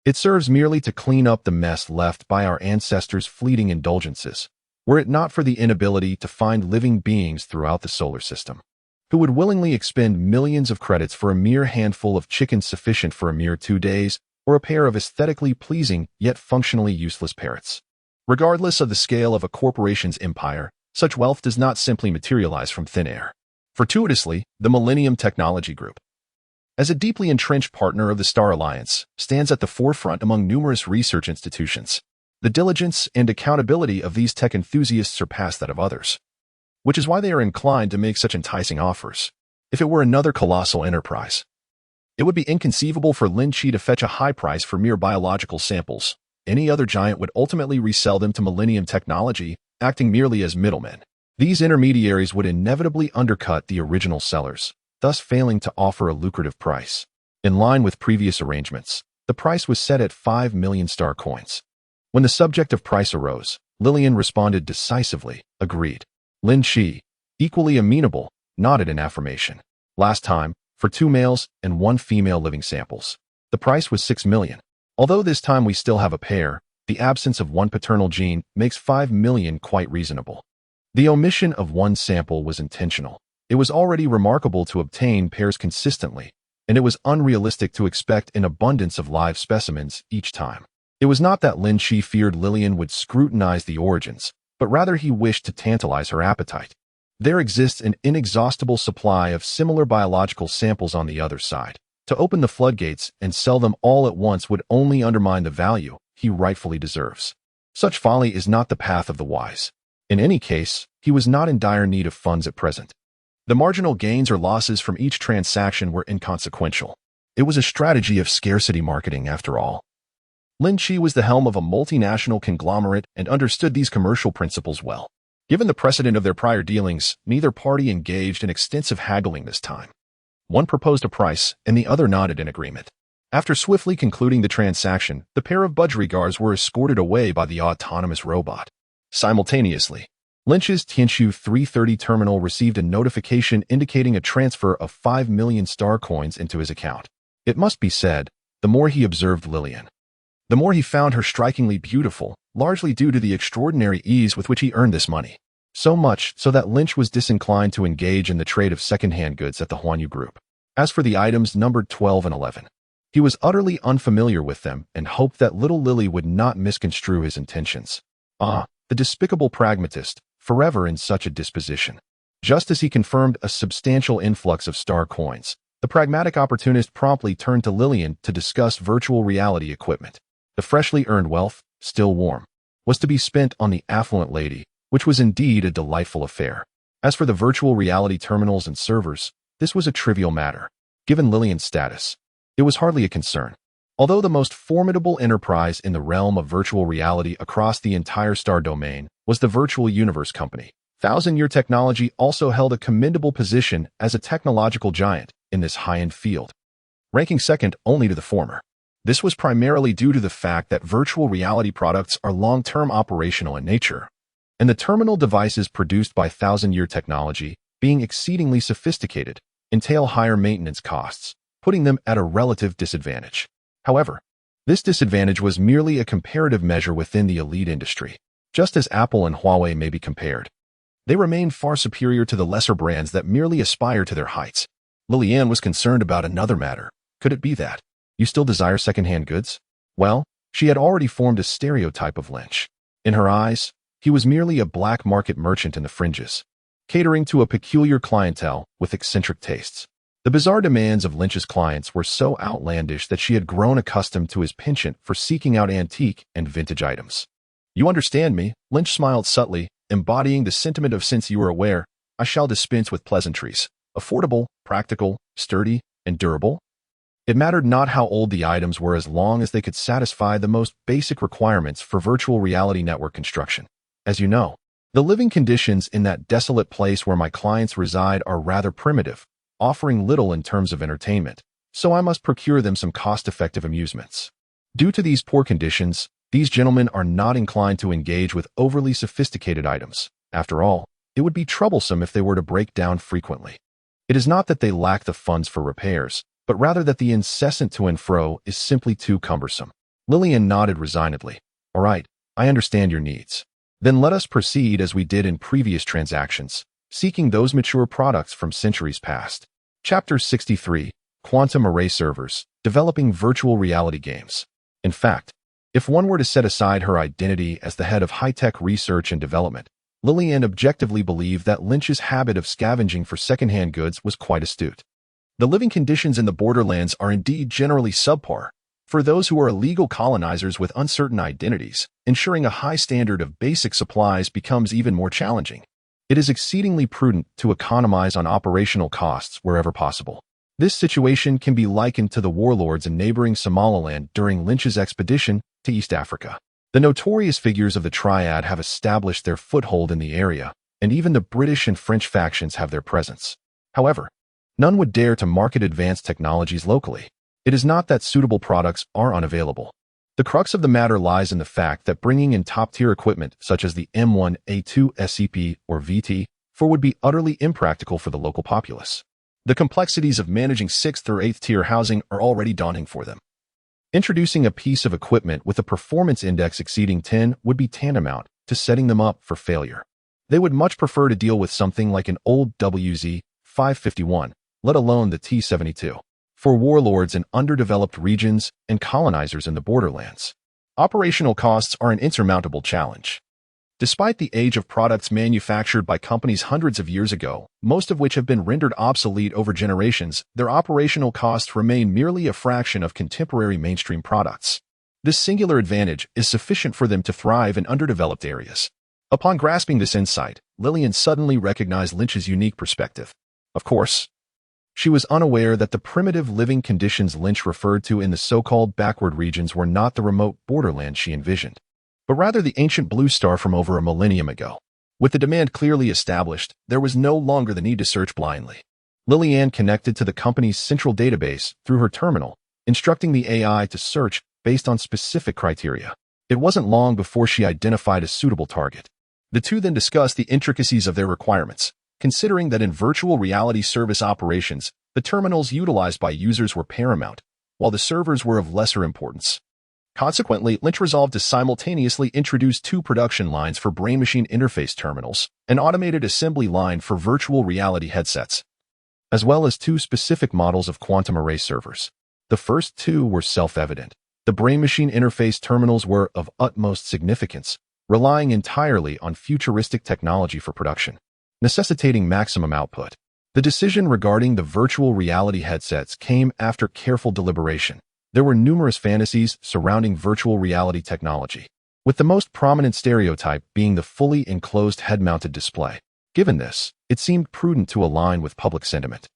It serves merely to clean up the mess left by our ancestors' fleeting indulgences, were it not for the inability to find living beings throughout the solar system, who would willingly expend millions of credits for a mere handful of chickens sufficient for a mere 2 days, or a pair of aesthetically pleasing yet functionally useless parrots. Regardless of the scale of a corporation's empire, such wealth does not simply materialize from thin air. Fortuitously, the Millennium Technology Group, as a deeply entrenched partner of the Star Alliance, stands at the forefront among numerous research institutions. The diligence and accountability of these tech enthusiasts surpass that of others, which is why they are inclined to make such enticing offers. If it were another colossal enterprise, it would be inconceivable for Lin Qi to fetch a high price for mere biological samples. Any other giant would ultimately resell them to Millennium Technology, acting merely as middlemen. These intermediaries would inevitably undercut the original sellers, thus failing to offer a lucrative price. In line with previous arrangements, the price was set at 5 million star coins. When the subject of price arose, Lillian responded decisively, agreed. Lin Qi, equally amenable, nodded in affirmation. Last time, for 2 males and 1 female living samples, the price was 6 million. Although this time we still have a pair, the absence of 1 paternal gene makes 5 million quite reasonable. The omission of 1 sample was intentional. It was already remarkable to obtain pairs consistently, and it was unrealistic to expect an abundance of live specimens each time. It was not that Lin Qi feared Lillian would scrutinize the origins, but rather he wished to tantalize her appetite. There exists an inexhaustible supply of similar biological samples on the other side. To open the floodgates and sell them all at once would only undermine the value he rightfully deserves. Such folly is not the path of the wise. In any case, he was not in dire need of funds at present. The marginal gains or losses from each transaction were inconsequential. It was a strategy of scarcity marketing after all. Lin Qi was the helm of a multinational conglomerate and understood these commercial principles well. Given the precedent of their prior dealings, neither party engaged in extensive haggling this time. One proposed a price, and the other nodded in agreement. After swiftly concluding the transaction, the pair of budgerigars were escorted away by the autonomous robot. Simultaneously, Lynch's Tianshu 330 terminal received a notification indicating a transfer of 5 million star coins into his account. It must be said, the more he observed Lillian, the more he found her strikingly beautiful, largely due to the extraordinary ease with which he earned this money. So much so that Lynch was disinclined to engage in the trade of second-hand goods at the Huanyu Group. As for the items numbered 12 and 11, he was utterly unfamiliar with them and hoped that little Lily would not misconstrue his intentions. The despicable pragmatist, forever in such a disposition. Just as he confirmed a substantial influx of star coins, the pragmatic opportunist promptly turned to Lillian to discuss virtual reality equipment. The freshly earned wealth, still warm, was to be spent on the affluent lady, which was indeed a delightful affair. As for the virtual reality terminals and servers, this was a trivial matter. Given Lillian's status, it was hardly a concern. Although the most formidable enterprise in the realm of virtual reality across the entire star domain was the Virtual Universe Company, Thousand-Year Technology also held a commendable position as a technological giant in this high-end field, ranking second only to the former. This was primarily due to the fact that virtual reality products are long-term operational in nature, and the terminal devices produced by Thousand-Year Technology, being exceedingly sophisticated, entail higher maintenance costs, putting them at a relative disadvantage. However, this disadvantage was merely a comparative measure within the elite industry. Just as Apple and Huawei may be compared, they remain far superior to the lesser brands that merely aspire to their heights. Lillian was concerned about another matter. Could it be that you still desire second-hand goods? Well, she had already formed a stereotype of Lynch. In her eyes, he was merely a black market merchant in the fringes, catering to a peculiar clientele with eccentric tastes. The bizarre demands of Lynch's clients were so outlandish that she had grown accustomed to his penchant for seeking out antique and vintage items. You understand me, Lynch smiled subtly, embodying the sentiment of since you are aware, I shall dispense with pleasantries. Affordable, practical, sturdy, and durable. It mattered not how old the items were as long as they could satisfy the most basic requirements for virtual reality network construction. As you know, the living conditions in that desolate place where my clients reside are rather primitive, offering little in terms of entertainment, so I must procure them some cost-effective amusements. Due to these poor conditions, these gentlemen are not inclined to engage with overly sophisticated items. After all, it would be troublesome if they were to break down frequently. It is not that they lack the funds for repairs, but rather that the incessant to and fro is simply too cumbersome. Lillian nodded resignedly. All right, I understand your needs. Then let us proceed as we did in previous transactions, seeking those mature products from centuries past. Chapter 63, Quantum Array Servers, Developing Virtual Reality Games. In fact, if one were to set aside her identity as the head of high-tech research and development, Lillian objectively believed that Lynch's habit of scavenging for second-hand goods was quite astute. The living conditions in the borderlands are indeed generally subpar. For those who are illegal colonizers with uncertain identities, ensuring a high standard of basic supplies becomes even more challenging. It is exceedingly prudent to economize on operational costs wherever possible. This situation can be likened to the warlords in neighboring Somaliland during Lynch's expedition to East Africa. The notorious figures of the Triad have established their foothold in the area, and even the British and French factions have their presence. However, none would dare to market advanced technologies locally. It is not that suitable products are unavailable. The crux of the matter lies in the fact that bringing in top-tier equipment such as the M1A2 SCP or VT-4 would be utterly impractical for the local populace. The complexities of managing 6th or 8th tier housing are already daunting for them. Introducing a piece of equipment with a performance index exceeding 10 would be tantamount to setting them up for failure. They would much prefer to deal with something like an old WZ-551, let alone the T-72. For warlords in underdeveloped regions and colonizers in the borderlands, operational costs are an insurmountable challenge. Despite the age of products manufactured by companies hundreds of years ago, most of which have been rendered obsolete over generations, their operational costs remain merely a fraction of contemporary mainstream products. This singular advantage is sufficient for them to thrive in underdeveloped areas. Upon grasping this insight, Lillian suddenly recognized Lynch's unique perspective. Of course, she was unaware that the primitive living conditions Lynch referred to in the so-called backward regions were not the remote borderland she envisioned, but rather the ancient blue star from over a millennium ago. With the demand clearly established, there was no longer the need to search blindly. Lillian connected to the company's central database through her terminal, instructing the AI to search based on specific criteria. It wasn't long before she identified a suitable target. The two then discussed the intricacies of their requirements, considering that in virtual reality service operations, the terminals utilized by users were paramount, while the servers were of lesser importance. Consequently, Lynch resolved to simultaneously introduce 2 production lines for brain-machine interface terminals, an automated assembly line for virtual reality headsets, as well as 2 specific models of quantum array servers. The first 2 were self-evident. The brain-machine interface terminals were of utmost significance, relying entirely on futuristic technology for production, necessitating maximum output. The decision regarding the virtual reality headsets came after careful deliberation. There were numerous fantasies surrounding virtual reality technology, with the most prominent stereotype being the fully enclosed head-mounted display. Given this, it seemed prudent to align with public sentiment,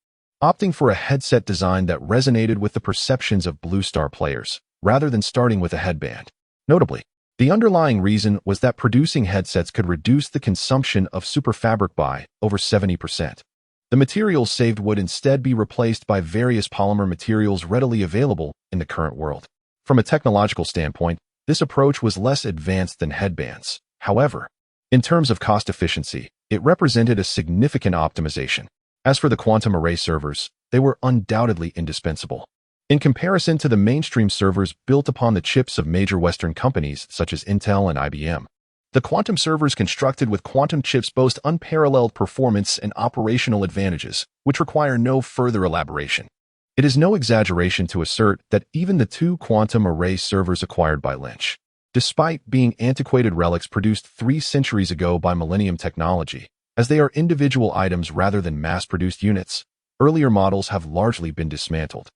opting for a headset design that resonated with the perceptions of Blue Star players, rather than starting with a headband. Notably, the underlying reason was that producing headsets could reduce the consumption of superfabric by over 70%. The materials saved would instead be replaced by various polymer materials readily available in the current world. From a technological standpoint, this approach was less advanced than headbands. However, in terms of cost efficiency, it represented a significant optimization. As for the quantum array servers, they were undoubtedly indispensable. In comparison to the mainstream servers built upon the chips of major Western companies such as Intel and IBM, the quantum servers constructed with quantum chips boast unparalleled performance and operational advantages, which require no further elaboration. It is no exaggeration to assert that even the 2 quantum array servers acquired by Lynch, despite being antiquated relics produced 3 centuries ago by Millennium technology, as they are individual items rather than mass-produced units, earlier models have largely been dismantled,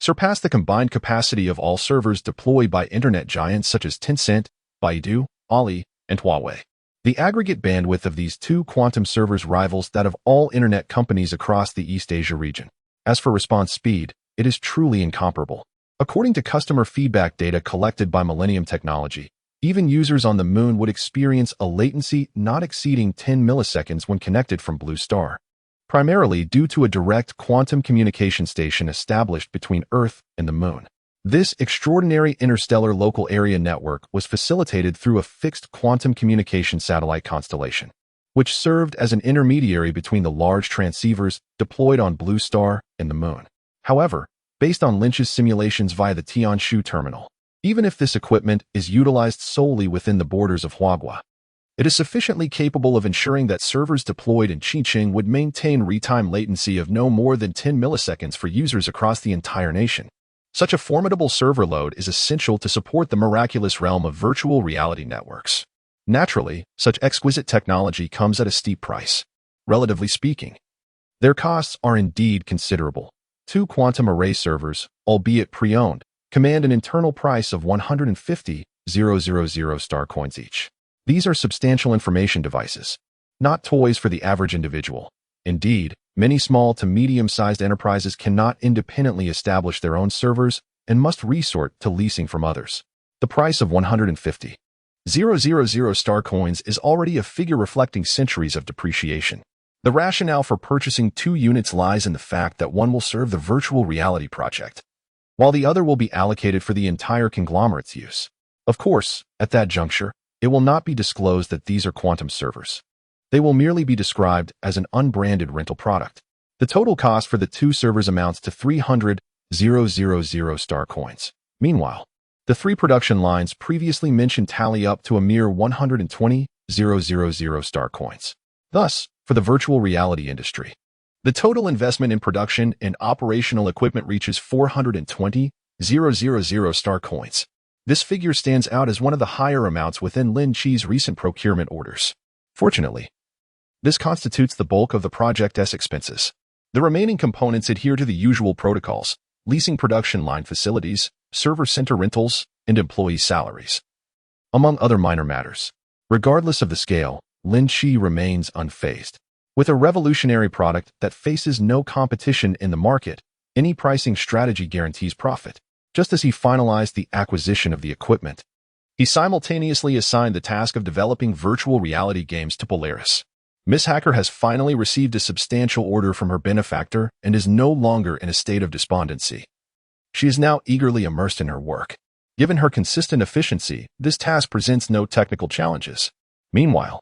surpass the combined capacity of all servers deployed by internet giants such as Tencent, Baidu, Ali, and Huawei. The aggregate bandwidth of these 2 quantum servers rivals that of all internet companies across the East Asia region. As for response speed, it is truly incomparable. According to customer feedback data collected by Millennium Technology, even users on the moon would experience a latency not exceeding 10 milliseconds when connected from Blue Star, primarily due to a direct quantum communication station established between Earth and the moon. This extraordinary interstellar local area network was facilitated through a fixed quantum communication satellite constellation, which served as an intermediary between the large transceivers deployed on Blue Star and the moon. However, based on Lynch's simulations via the Tianshu terminal, Even if this equipment is utilized solely within the borders of Huagua, it is sufficiently capable of ensuring that servers deployed in Qiqing would maintain retime latency of no more than 10 milliseconds for users across the entire nation. Such a formidable server load is essential to support the miraculous realm of virtual reality networks. Naturally, such exquisite technology comes at a steep price. Relatively speaking, their costs are indeed considerable. 2 quantum array servers, albeit pre-owned, command an internal price of 150,000 star coins each. These are substantial information devices, not toys for the average individual. Indeed, many small to medium-sized enterprises cannot independently establish their own servers and must resort to leasing from others. The price of 150,000 star coins is already a figure reflecting centuries of depreciation. The rationale for purchasing 2 units lies in the fact that one will serve the virtual reality project, while the other will be allocated for the entire conglomerate's use. Of course, at that juncture, it will not be disclosed that these are quantum servers. They will merely be described as an unbranded rental product. The total cost for the 2 servers amounts to 300,000 star coins. Meanwhile, the 3 production lines previously mentioned tally up to a mere 120,000 star coins. Thus, for the virtual reality industry, the total investment in production and operational equipment reaches 420,000 star coins. This figure stands out as one of the higher amounts within Lin Qi's recent procurement orders. Fortunately, this constitutes the bulk of the project's expenses. The remaining components adhere to the usual protocols: leasing production line facilities, server center rentals, and employee salaries, among other minor matters. Regardless of the scale, Lin Qi remains unfazed. With a revolutionary product that faces no competition in the market, any pricing strategy guarantees profit. Just as he finalized the acquisition of the equipment, he simultaneously assigned the task of developing virtual reality games to Polaris. Miss Hacker has finally received a substantial order from her benefactor and is no longer in a state of despondency. She is now eagerly immersed in her work. Given her consistent efficiency, this task presents no technical challenges. Meanwhile,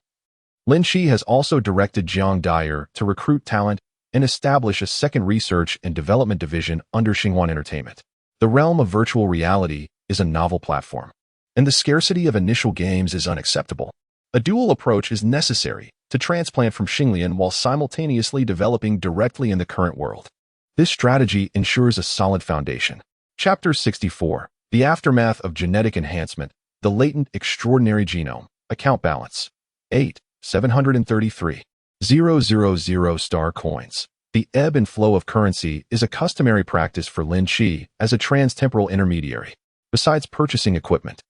Lin Qi has also directed Jiang Dyer to recruit talent and establish a second research and development division under Xinhuan Entertainment. The realm of virtual reality is a novel platform, and the scarcity of initial games is unacceptable. A dual approach is necessary to transplant from Xinglian while simultaneously developing directly in the current world. This strategy ensures a solid foundation. Chapter 64. The Aftermath of Genetic Enhancement, the Latent Extraordinary Genome, Account Balance. 8,733,000 star coins. The ebb and flow of currency is a customary practice for Lin Qi as a trans-temporal intermediary. Besides purchasing equipment,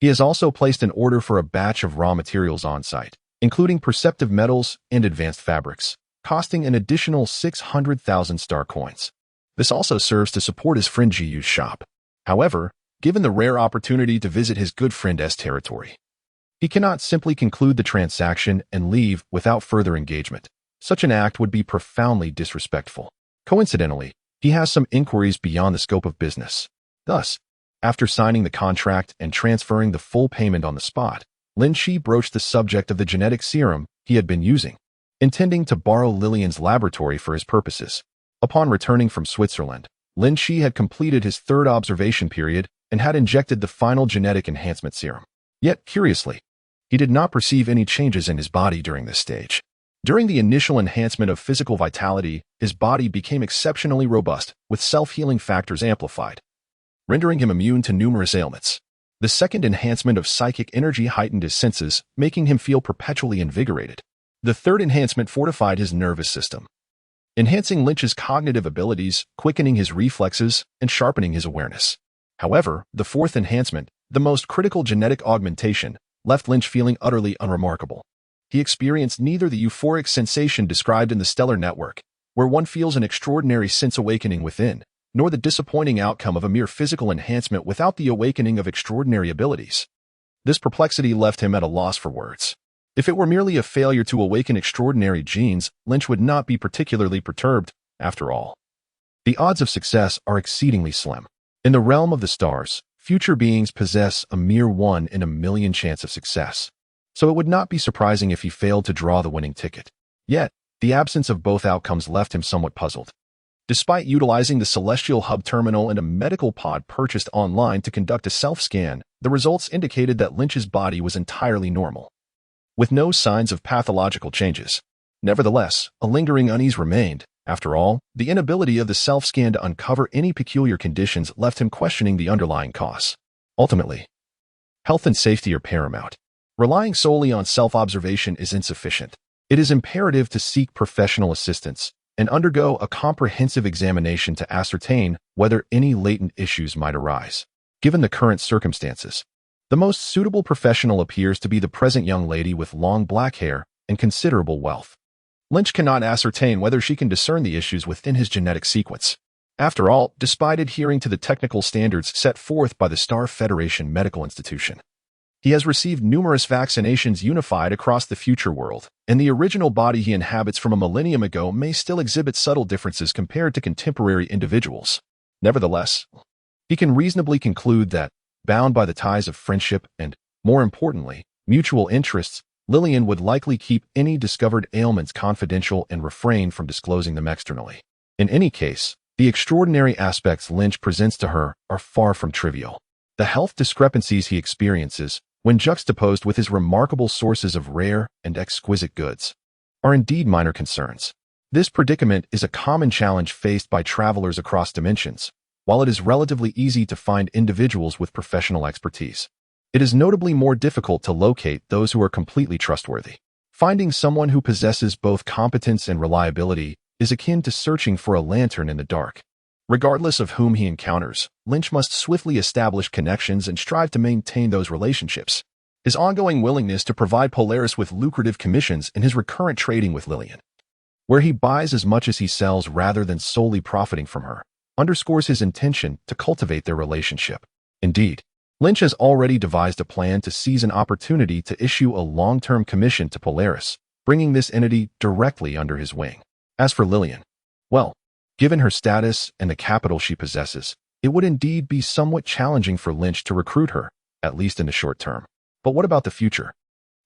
he has also placed an order for a batch of raw materials on site, including perceptive metals and advanced fabrics, costing an additional 600,000 star coins. This also serves to support his friend Jiyu's shop. However, given the rare opportunity to visit his good friend's territory, he cannot simply conclude the transaction and leave without further engagement. Such an act would be profoundly disrespectful. Coincidentally, he has some inquiries beyond the scope of business. Thus, after signing the contract and transferring the full payment on the spot, Lin Qi broached the subject of the genetic serum he had been using, intending to borrow Lillian's laboratory for his purposes. Upon returning from Switzerland, Lin Qi had completed his 3rd observation period and had injected the final genetic enhancement serum. Yet, curiously, he did not perceive any changes in his body during this stage. During the initial enhancement of physical vitality, his body became exceptionally robust, with self-healing factors amplified, rendering him immune to numerous ailments. The second enhancement of psychic energy heightened his senses, making him feel perpetually invigorated. The 3rd enhancement fortified his nervous system, enhancing Lynch's cognitive abilities, quickening his reflexes, and sharpening his awareness. However, the 4th enhancement, the most critical genetic augmentation, left Lynch feeling utterly unremarkable. He experienced neither the euphoric sensation described in the stellar network, where one feels an extraordinary sense awakening within, nor the disappointing outcome of a mere physical enhancement without the awakening of extraordinary abilities. This perplexity left him at a loss for words. If it were merely a failure to awaken extraordinary genes, Lynch would not be particularly perturbed, after all. The odds of success are exceedingly slim. In the realm of the stars, future beings possess a mere 1 in a million chance of success, so it would not be surprising if he failed to draw the winning ticket. Yet, the absence of both outcomes left him somewhat puzzled. Despite utilizing the Celestial Hub terminal and a medical pod purchased online to conduct a self-scan, the results indicated that Lynch's body was entirely normal, with no signs of pathological changes. Nevertheless, a lingering unease remained. After all, the inability of the self-scan to uncover any peculiar conditions left him questioning the underlying cause. Ultimately, health and safety are paramount. Relying solely on self-observation is insufficient. It is imperative to seek professional assistance and undergo a comprehensive examination to ascertain whether any latent issues might arise. Given the current circumstances, the most suitable professional appears to be the present young lady with long black hair and considerable wealth. Lynch cannot ascertain whether she can discern the issues within his genetic sequence. After all, despite adhering to the technical standards set forth by the Star Federation Medical Institution, he has received numerous vaccinations unified across the future world, and the original body he inhabits from a millennium ago may still exhibit subtle differences compared to contemporary individuals. Nevertheless, he can reasonably conclude that, bound by the ties of friendship and, more importantly, mutual interests, Lillian would likely keep any discovered ailments confidential and refrain from disclosing them externally. In any case, the extraordinary aspects Lynch presents to her are far from trivial. The health discrepancies he experiences, when juxtaposed with his remarkable sources of rare and exquisite goods, are indeed minor concerns. This predicament is a common challenge faced by travelers across dimensions, while it is relatively easy to find individuals with professional expertise. It is notably more difficult to locate those who are completely trustworthy. Finding someone who possesses both competence and reliability is akin to searching for a lantern in the dark. Regardless of whom he encounters, Lynch must swiftly establish connections and strive to maintain those relationships. His ongoing willingness to provide Polaris with lucrative commissions in his recurrent trading with Lillian, where he buys as much as he sells rather than solely profiting from her, underscores his intention to cultivate their relationship. Indeed, Lynch has already devised a plan to seize an opportunity to issue a long-term commission to Polaris, bringing this entity directly under his wing. As for Lillian, well, given her status and the capital she possesses, it would indeed be somewhat challenging for Lynch to recruit her, at least in the short term. But what about the future?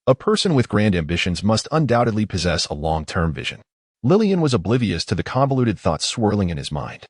A person with grand ambitions must undoubtedly possess a long-term vision. Lillian was oblivious to the convoluted thoughts swirling in his mind.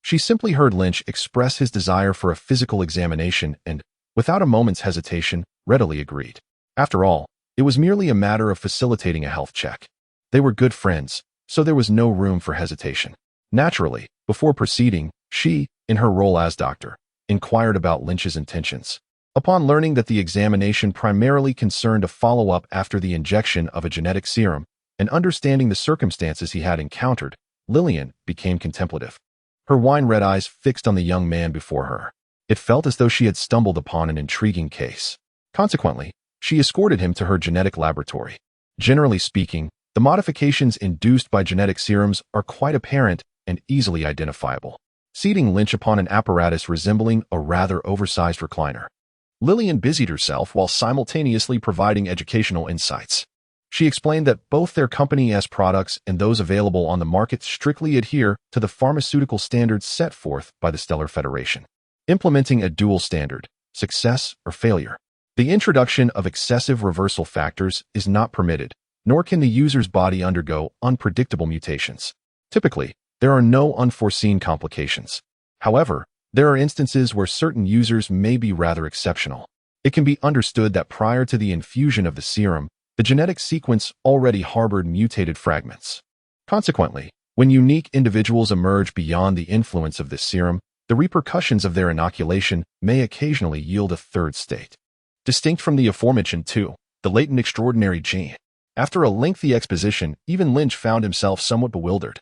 She simply heard Lynch express his desire for a physical examination and, without a moment's hesitation, readily agreed. After all, it was merely a matter of facilitating a health check. They were good friends, so there was no room for hesitation. Naturally, before proceeding, she, in her role as doctor, inquired about Lynch's intentions. Upon learning that the examination primarily concerned a follow-up after the injection of a genetic serum, and understanding the circumstances he had encountered, Lillian became contemplative. Her wine-red eyes fixed on the young man before her. It felt as though she had stumbled upon an intriguing case. Consequently, she escorted him to her genetic laboratory. Generally speaking, the modifications induced by genetic serums are quite apparent and easily identifiable. Seating Lynch upon an apparatus resembling a rather oversized recliner, Lillian busied herself while simultaneously providing educational insights. She explained that both their company's products and those available on the market strictly adhere to the pharmaceutical standards set forth by the Stellar Federation, implementing a dual standard, success or failure. The introduction of excessive reversal factors is not permitted, nor can the user's body undergo unpredictable mutations. Typically, there are no unforeseen complications. However, there are instances where certain users may be rather exceptional. It can be understood that prior to the infusion of the serum, the genetic sequence already harbored mutated fragments. Consequently, when unique individuals emerge beyond the influence of this serum, the repercussions of their inoculation may occasionally yield a third state. Distinct from the aforementioned two, the latent extraordinary gene. After a lengthy exposition, even Lynch found himself somewhat bewildered,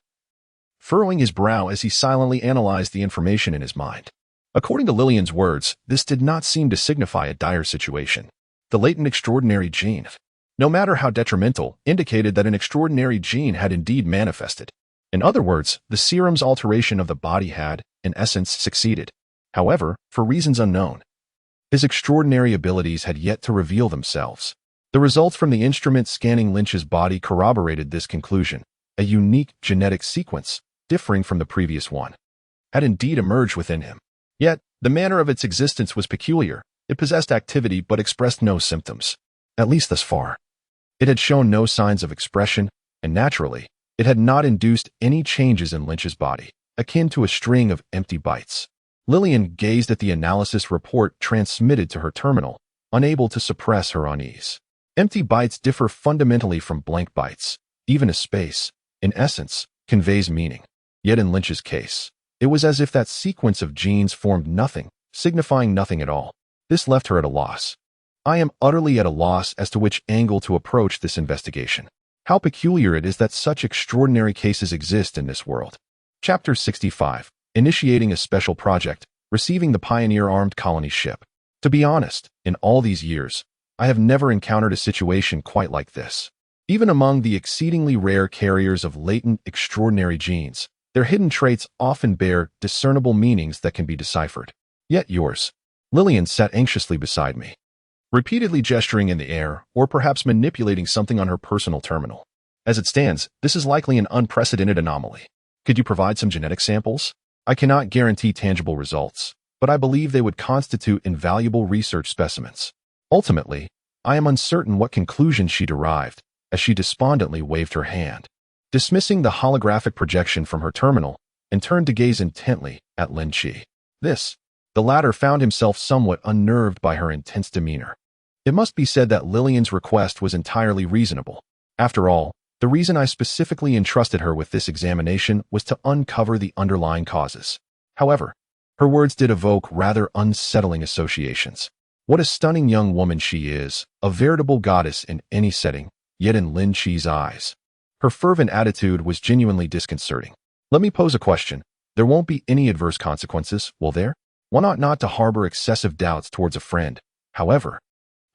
furrowing his brow as he silently analyzed the information in his mind. According to Lillian's words, this did not seem to signify a dire situation. The latent extraordinary gene, no matter how detrimental, indicated that an extraordinary gene had indeed manifested. In other words, the serum's alteration of the body had, in essence, succeeded. However, for reasons unknown, his extraordinary abilities had yet to reveal themselves. The results from the instrument scanning Lynch's body corroborated this conclusion. A unique genetic sequence, differing from the previous one, had indeed emerged within him. Yet, the manner of its existence was peculiar. It possessed activity but expressed no symptoms. At least thus far. It had shown no signs of expression, and naturally, it had not induced any changes in Lynch's body. akin to a string of empty bytes. Lillian gazed at the analysis report transmitted to her terminal, unable to suppress her unease. Empty bytes differ fundamentally from blank bytes. Even a space, in essence, conveys meaning. Yet in Lynch's case, it was as if that sequence of genes formed nothing, signifying nothing at all. This left her at a loss. I am utterly at a loss as to which angle to approach this investigation. How peculiar it is that such extraordinary cases exist in this world. Chapter 65. Initiating a special project, receiving the Pioneer Armed Colony ship. To be honest, in all these years, I have never encountered a situation quite like this. Even among the exceedingly rare carriers of latent, extraordinary genes, their hidden traits often bear discernible meanings that can be deciphered. Yet yours. Lillian sat anxiously beside me, repeatedly gesturing in the air or perhaps manipulating something on her personal terminal. As it stands, this is likely an unprecedented anomaly. Could you provide some genetic samples? I cannot guarantee tangible results, but I believe they would constitute invaluable research specimens. Ultimately, I am uncertain what conclusion she derived, as she despondently waved her hand, dismissing the holographic projection from her terminal, and turned to gaze intently at Lin Qi. The latter found himself somewhat unnerved by her intense demeanor. It must be said that Lillian's request was entirely reasonable. After all, the reason I specifically entrusted her with this examination was to uncover the underlying causes. However, her words did evoke rather unsettling associations. What a stunning young woman she is, a veritable goddess in any setting, yet in Lin Qi's eyes, her fervent attitude was genuinely disconcerting. Let me pose a question. There won't be any adverse consequences, will there? One ought not to harbor excessive doubts towards a friend. However,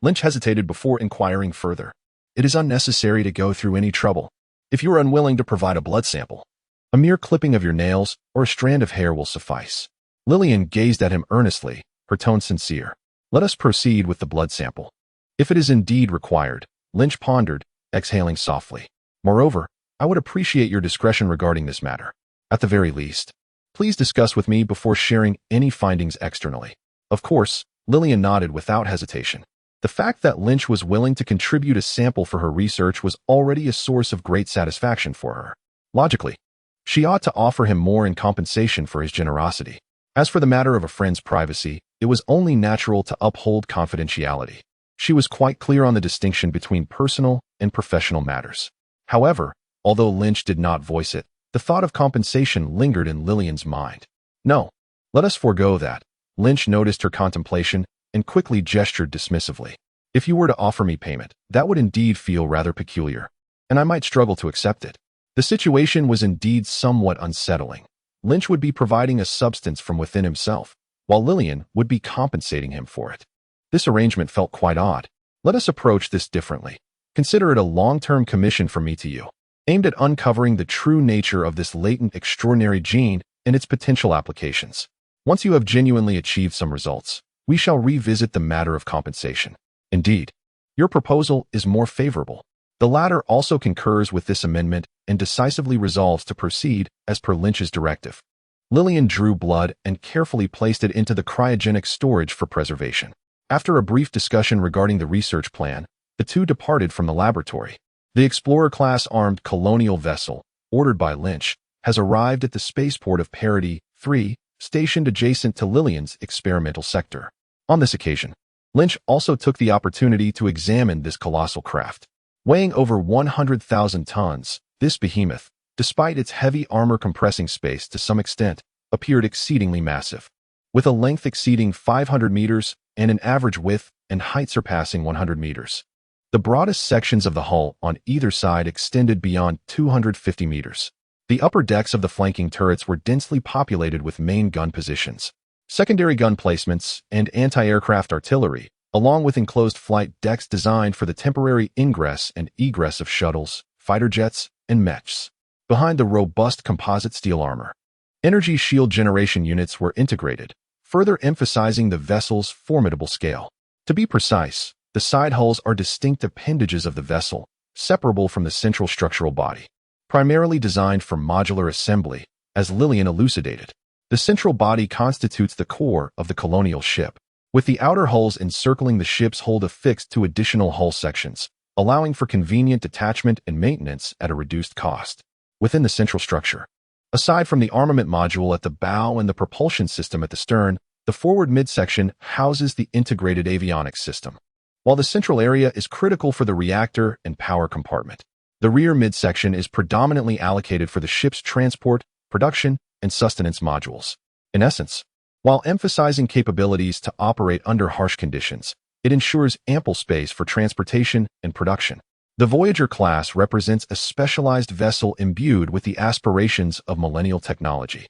Lynch hesitated before inquiring further. It is unnecessary to go through any trouble. If you are unwilling to provide a blood sample, a mere clipping of your nails or a strand of hair will suffice. Lillian gazed at him earnestly, her tone sincere. Let us proceed with the blood sample. If it is indeed required, Lynch pondered, exhaling softly. Moreover, I would appreciate your discretion regarding this matter. At the very least, please discuss with me before sharing any findings externally. Of course, Lillian nodded without hesitation. The fact that Lynch was willing to contribute a sample for her research was already a source of great satisfaction for her. Logically, she ought to offer him more in compensation for his generosity. As for the matter of a friend's privacy, it was only natural to uphold confidentiality. She was quite clear on the distinction between personal and professional matters. However, although Lynch did not voice it, the thought of compensation lingered in Lillian's mind. No, let us forego that. Lynch noticed her contemplation and quickly gestured dismissively. If you were to offer me payment, that would indeed feel rather peculiar, and I might struggle to accept it. The situation was indeed somewhat unsettling. Lynch would be providing a substance from within himself, while Lillian would be compensating him for it. This arrangement felt quite odd. Let us approach this differently. Consider it a long-term commission from me to you, aimed at uncovering the true nature of this latent extraordinary gene and its potential applications. Once you have genuinely achieved some results, we shall revisit the matter of compensation. Indeed, your proposal is more favorable. The latter also concurs with this amendment and decisively resolves to proceed as per Lynch's directive. Lillian drew blood and carefully placed it into the cryogenic storage for preservation. After a brief discussion regarding the research plan, the two departed from the laboratory. The Explorer-class armed colonial vessel, ordered by Lynch, has arrived at the spaceport of Parity 3, stationed adjacent to Lillian's experimental sector. On this occasion, Lynch also took the opportunity to examine this colossal craft. Weighing over 100,000 tons, this behemoth, despite its heavy armor-compressing space to some extent, appeared exceedingly massive. With a length exceeding 500 meters and an average width and height surpassing 100 meters. The broadest sections of the hull on either side extended beyond 250 meters. The upper decks of the flanking turrets were densely populated with main gun positions, secondary gun placements, and anti-aircraft artillery, along with enclosed flight decks designed for the temporary ingress and egress of shuttles, fighter jets, and mechs. Behind the robust composite steel armor, energy shield generation units were integrated, further emphasizing the vessel's formidable scale. To be precise, the side hulls are distinct appendages of the vessel, separable from the central structural body. Primarily designed for modular assembly, as Lillian elucidated, the central body constitutes the core of the colonial ship, with the outer hulls encircling the ship's hold affixed to additional hull sections, allowing for convenient detachment and maintenance at a reduced cost. Within the central structure, Aside from the armament module at the bow and the propulsion system at the stern, the forward midsection houses the integrated avionics system. While the central area is critical for the reactor and power compartment, the rear midsection is predominantly allocated for the ship's transport, production, and sustenance modules. In essence, while emphasizing capabilities to operate under harsh conditions, it ensures ample space for transportation and production. The Voyager class represents a specialized vessel imbued with the aspirations of millennial technology.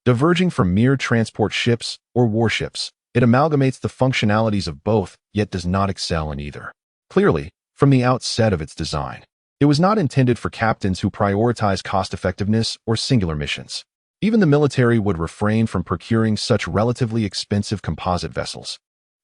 Diverging from mere transport ships or warships, it amalgamates the functionalities of both, yet does not excel in either. Clearly, from the outset of its design, it was not intended for captains who prioritize cost-effectiveness or singular missions. Even the military would refrain from procuring such relatively expensive composite vessels,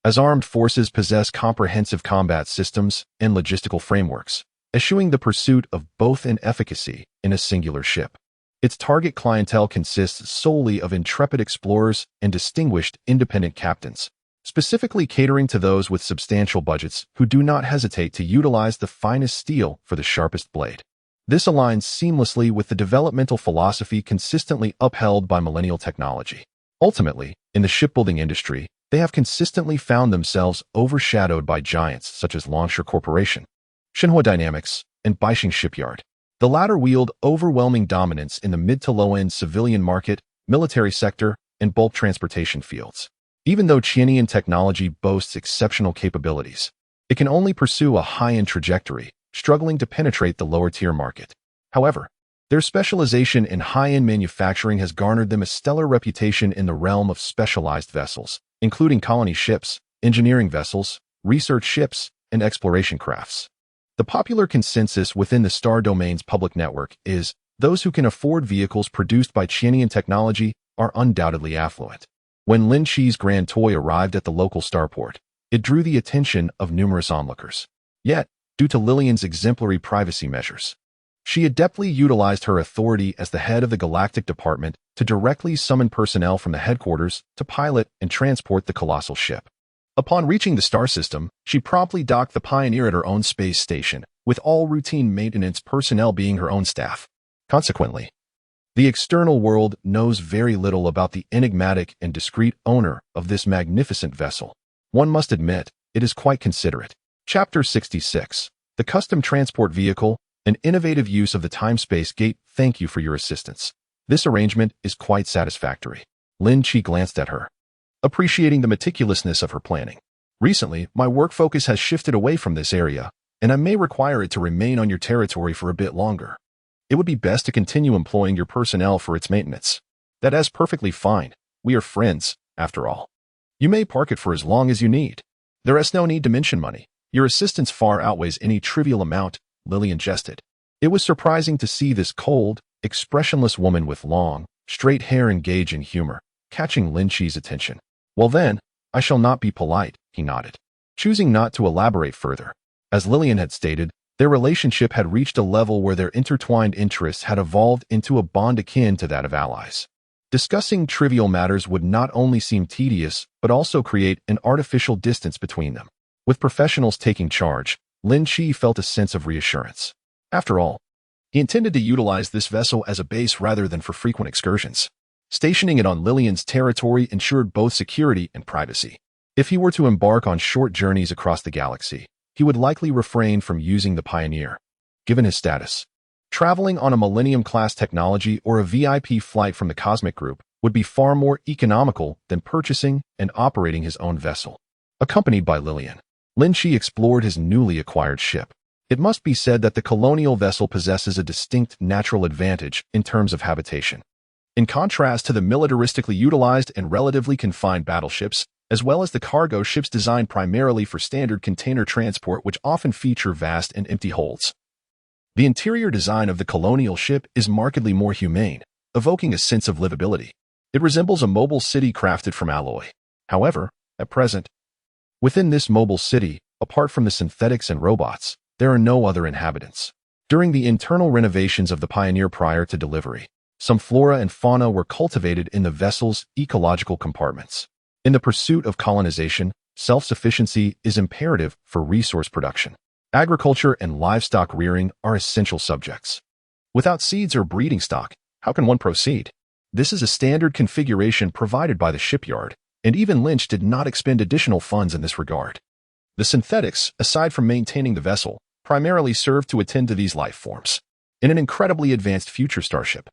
as armed forces possess comprehensive combat systems and logistical frameworks, eschewing the pursuit of both in efficacy in a singular ship. Its target clientele consists solely of intrepid explorers and distinguished independent captains, specifically catering to those with substantial budgets who do not hesitate to utilize the finest steel for the sharpest blade. This aligns seamlessly with the developmental philosophy consistently upheld by millennial technology. Ultimately, in the shipbuilding industry, they have consistently found themselves overshadowed by giants such as Longshore Corporation, Shinhua Dynamics, and Baixing Shipyard. The latter wield overwhelming dominance in the mid to low-end civilian market, military sector, and bulk transportation fields. Even though Qianian technology boasts exceptional capabilities, it can only pursue a high-end trajectory, struggling to penetrate the lower-tier market. However, their specialization in high-end manufacturing has garnered them a stellar reputation in the realm of specialized vessels, including colony ships, engineering vessels, research ships, and exploration crafts. The popular consensus within the Star Domain's public network is, those who can afford vehicles produced by Qianian technology are undoubtedly affluent. When Lin Qi's grand toy arrived at the local starport, it drew the attention of numerous onlookers. Yet, due to Lilian's exemplary privacy measures, she adeptly utilized her authority as the head of the Galactic Department to directly summon personnel from the headquarters to pilot and transport the colossal ship. Upon reaching the star system, she promptly docked the Pioneer at her own space station, with all routine maintenance personnel being her own staff. Consequently, the external world knows very little about the enigmatic and discreet owner of this magnificent vessel. One must admit, it is quite considerate. Chapter 66. The Custom Transport Vehicle, an innovative use of the time-space gate. Thank you for your assistance. This arrangement is quite satisfactory. Lin Qi glanced at her, appreciating the meticulousness of her planning. Recently, my work focus has shifted away from this area, and I may require it to remain on your territory for a bit longer. It would be best to continue employing your personnel for its maintenance. That is perfectly fine. We are friends, after all. You may park it for as long as you need. There is no need to mention money. Your assistance far outweighs any trivial amount, Lilian jested. It was surprising to see this cold, expressionless woman with long, straight hair engage in humor, catching Lin Qi's attention. Well then, I shall not be polite, he nodded, choosing not to elaborate further. As Lilian had stated, their relationship had reached a level where their intertwined interests had evolved into a bond akin to that of allies. Discussing trivial matters would not only seem tedious, but also create an artificial distance between them. With professionals taking charge, Lin Qi felt a sense of reassurance. After all, he intended to utilize this vessel as a base rather than for frequent excursions. Stationing it on Lilian's territory ensured both security and privacy. If he were to embark on short journeys across the galaxy, he would likely refrain from using the Pioneer. Given his status, traveling on a Millennium-class technology or a VIP flight from the Cosmic Group would be far more economical than purchasing and operating his own vessel. Accompanied by Lilian, Lin Qi explored his newly acquired ship. It must be said that the colonial vessel possesses a distinct natural advantage in terms of habitation. In contrast to the militaristically utilized and relatively confined battleships, as well as the cargo ships designed primarily for standard container transport which often feature vast and empty holds. The interior design of the colonial ship is markedly more humane, evoking a sense of livability. It resembles a mobile city crafted from alloy. However, at present, within this mobile city, apart from the synthetics and robots, there are no other inhabitants. During the internal renovations of the Pioneer prior to delivery, some flora and fauna were cultivated in the vessel's ecological compartments. In the pursuit of colonization, self-sufficiency is imperative for resource production. Agriculture and livestock rearing are essential subjects. Without seeds or breeding stock, How can one proceed? This is a standard configuration provided by the shipyard, and even Lynch did not expend additional funds in this regard. The synthetics, aside from maintaining the vessel, primarily serve to attend to these life forms. In an incredibly advanced future starship,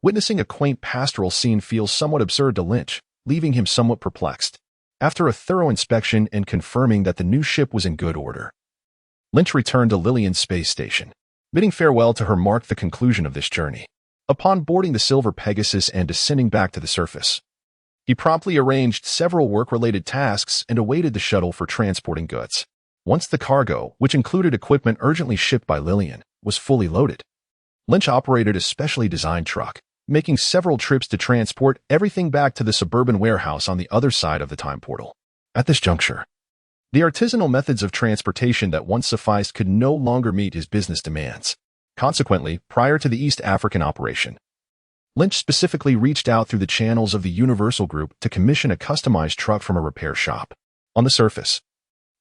witnessing a quaint pastoral scene feels somewhat absurd to Lynch, leaving him somewhat perplexed. After a thorough inspection and confirming that the new ship was in good order, Lynch returned to Lilian's space station. Bidding farewell to her marked the conclusion of this journey. Upon boarding the Silver Pegasus and descending back to the surface, he promptly arranged several work-related tasks and awaited the shuttle for transporting goods. Once the cargo, which included equipment urgently shipped by Lilian, was fully loaded, Lynch operated a specially designed truck, making several trips to transport everything back to the suburban warehouse on the other side of the time portal. At this juncture, the artisanal methods of transportation that once sufficed could no longer meet his business demands. Consequently, prior to the East African operation, Lynch specifically reached out through the channels of the Universal Group to commission a customized truck from a repair shop. On the surface,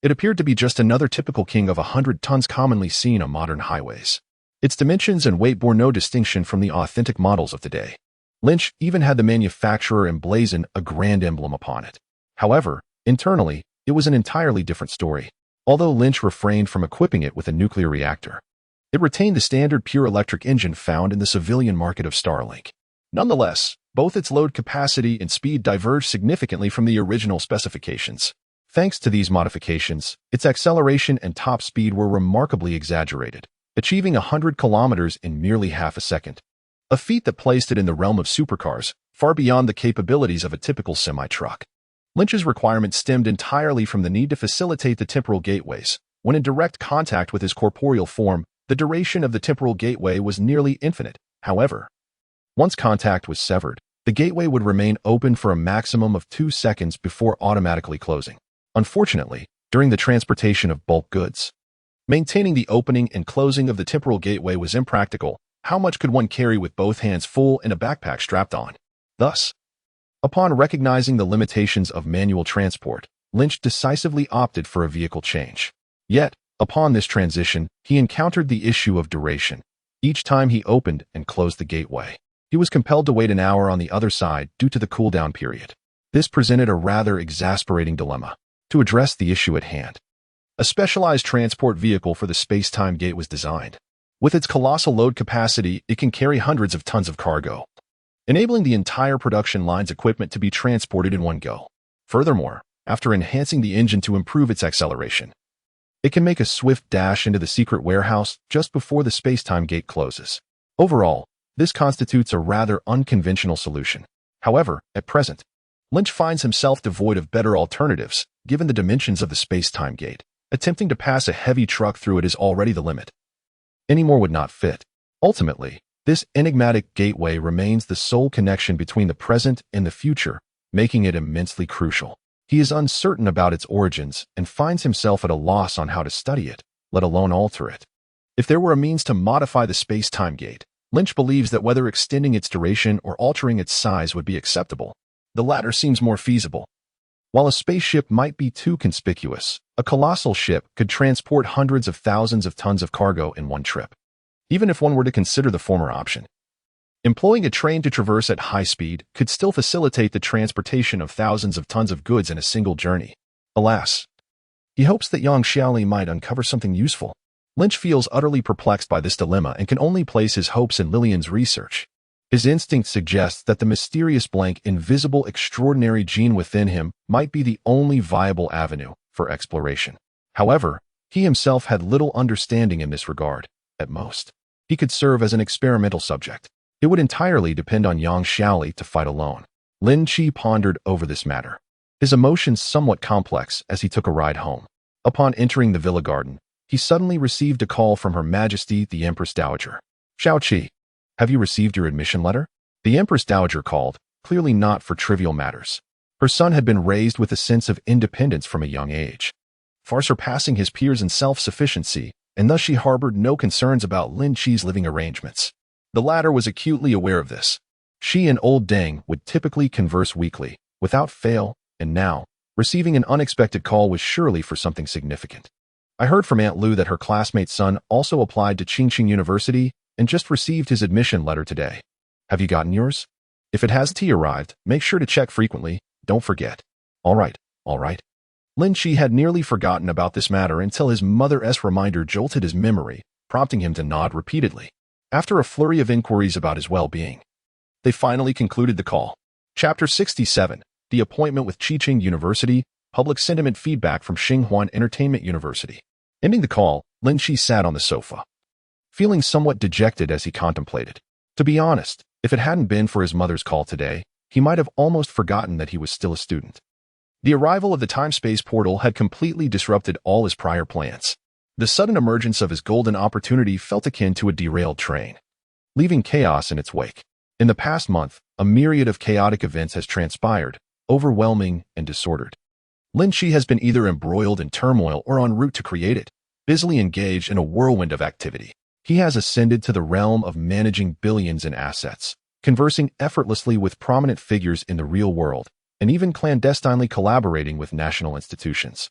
it appeared to be just another typical king of 100 tons commonly seen on modern highways. Its dimensions and weight bore no distinction from the authentic models of today. Lynch even had the manufacturer emblazon a grand emblem upon it. However, internally, it was an entirely different story. Although Lynch refrained from equipping it with a nuclear reactor, it retained the standard pure electric engine found in the civilian market of Starlink. Nonetheless, both its load capacity and speed diverged significantly from the original specifications. Thanks to these modifications, its acceleration and top speed were remarkably exaggerated, achieving 100 kilometers in merely half a second, a feat that placed it in the realm of supercars, far beyond the capabilities of a typical semi-truck. Lynch's requirement stemmed entirely from the need to facilitate the temporal gateways. When in direct contact with his corporeal form, the duration of the temporal gateway was nearly infinite. However, once contact was severed, the gateway would remain open for a maximum of 2 seconds before automatically closing. Unfortunately, during the transportation of bulk goods, maintaining the opening and closing of the temporal gateway was impractical. How much could one carry with both hands full and a backpack strapped on? Thus, upon recognizing the limitations of manual transport, Lynch decisively opted for a vehicle change. Yet, upon this transition, he encountered the issue of duration. Each time he opened and closed the gateway, he was compelled to wait an hour on the other side due to the cooldown period. This presented a rather exasperating dilemma. To address the issue at hand, a specialized transport vehicle for the space-time gate was designed. With its colossal load capacity, it can carry hundreds of tons of cargo, enabling the entire production line's equipment to be transported in one go. Furthermore, after enhancing the engine to improve its acceleration, it can make a swift dash into the secret warehouse just before the space-time gate closes. Overall, this constitutes a rather unconventional solution. However, at present, Lynch finds himself devoid of better alternatives, given the dimensions of the space-time gate. Attempting to pass a heavy truck through it is already the limit. Any more would not fit. Ultimately, this enigmatic gateway remains the sole connection between the present and the future, making it immensely crucial. He is uncertain about its origins and finds himself at a loss on how to study it, let alone alter it. If there were a means to modify the space-time gate, Lynch believes that whether extending its duration or altering its size would be acceptable. The latter seems more feasible. While a spaceship might be too conspicuous, a colossal ship could transport hundreds of thousands of tons of cargo in one trip. Even if one were to consider the former option, employing a train to traverse at high speed could still facilitate the transportation of thousands of tons of goods in a single journey. Alas, he hopes that Yang Xiaoli might uncover something useful. Lynch feels utterly perplexed by this dilemma and can only place his hopes in Lilian's research. His instinct suggests that the mysterious blank invisible extraordinary gene within him might be the only viable avenue for exploration. However, he himself had little understanding in this regard. At most, he could serve as an experimental subject. It would entirely depend on Yang Xiaoli to fight alone. Lin Qi pondered over this matter, his emotions somewhat complex as he took a ride home. Upon entering the villa garden, he suddenly received a call from Her Majesty the Empress Dowager. "Xiao Qi, have you received your admission letter?" The Empress Dowager called, clearly not for trivial matters. Her son had been raised with a sense of independence from a young age, far surpassing his peers in self-sufficiency, and thus she harbored no concerns about Lin Qi's living arrangements. The latter was acutely aware of this. She and old Deng would typically converse weekly, without fail, and now, receiving an unexpected call was surely for something significant. "I heard from Aunt Lu that her classmate's son also applied to Qingqing University and just received his admission letter today." Have you gotten yours? If it has tea arrived, make sure to check frequently. Don't forget. All right, all right. Lin Qi had nearly forgotten about this matter until his mother's reminder jolted his memory, prompting him to nod repeatedly. After a flurry of inquiries about his well-being, they finally concluded the call. Chapter 67, The Appointment with Chiqing University, Public Sentiment Feedback from Xinhuan Entertainment University. Ending the call, Lin Qi sat on the sofa, feeling somewhat dejected as he contemplated. To be honest, if it hadn't been for his mother's call today, he might have almost forgotten that he was still a student. The arrival of the time-space portal had completely disrupted all his prior plans. The sudden emergence of his golden opportunity felt akin to a derailed train, leaving chaos in its wake. In the past month, a myriad of chaotic events has transpired, overwhelming and disordered. Lin Qi has been either embroiled in turmoil or en route to create it, busily engaged in a whirlwind of activity. He has ascended to the realm of managing billions in assets, conversing effortlessly with prominent figures in the real world, and even clandestinely collaborating with national institutions.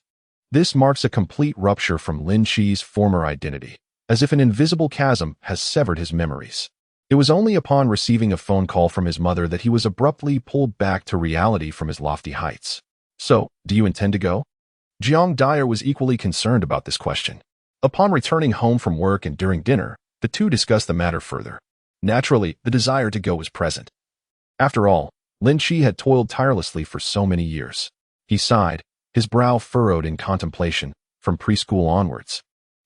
This marks a complete rupture from Lin Qi's former identity, as if an invisible chasm has severed his memories. It was only upon receiving a phone call from his mother that he was abruptly pulled back to reality from his lofty heights. So, do you intend to go? Jiang Dyer was equally concerned about this question. Upon returning home from work and during dinner, the two discussed the matter further. Naturally, the desire to go was present. After all, Lin Qi had toiled tirelessly for so many years. He sighed, his brow furrowed in contemplation, from preschool onwards.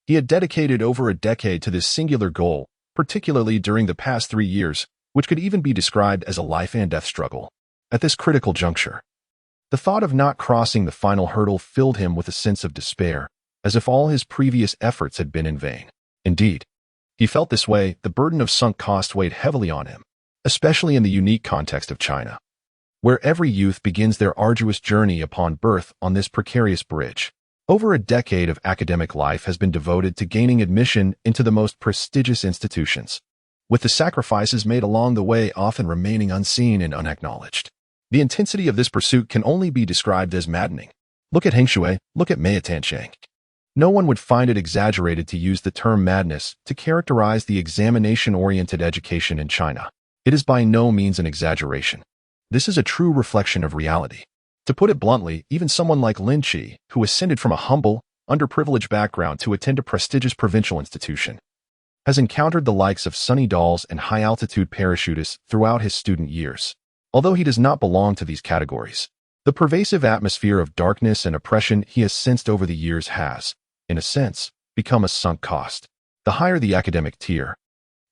He had dedicated over a decade to this singular goal, particularly during the past 3 years, which could even be described as a life-and-death struggle. At this critical juncture, the thought of not crossing the final hurdle filled him with a sense of despair, as if all his previous efforts had been in vain. Indeed, he felt this way. The burden of sunk cost weighed heavily on him, especially in the unique context of China, where every youth begins their arduous journey upon birth on this precarious bridge. Over a decade of academic life has been devoted to gaining admission into the most prestigious institutions, with the sacrifices made along the way often remaining unseen and unacknowledged. The intensity of this pursuit can only be described as maddening. Look at Heng Shui, look at Mei Tansheng. No one would find it exaggerated to use the term madness to characterize the examination-oriented education in China. It is by no means an exaggeration. This is a true reflection of reality. To put it bluntly, even someone like Lin Qi, who ascended from a humble, underprivileged background to attend a prestigious provincial institution, has encountered the likes of sunny dolls and high-altitude parachutists throughout his student years. Although he does not belong to these categories, the pervasive atmosphere of darkness and oppression he has sensed over the years has, in a sense, become a sunk cost. The higher the academic tier,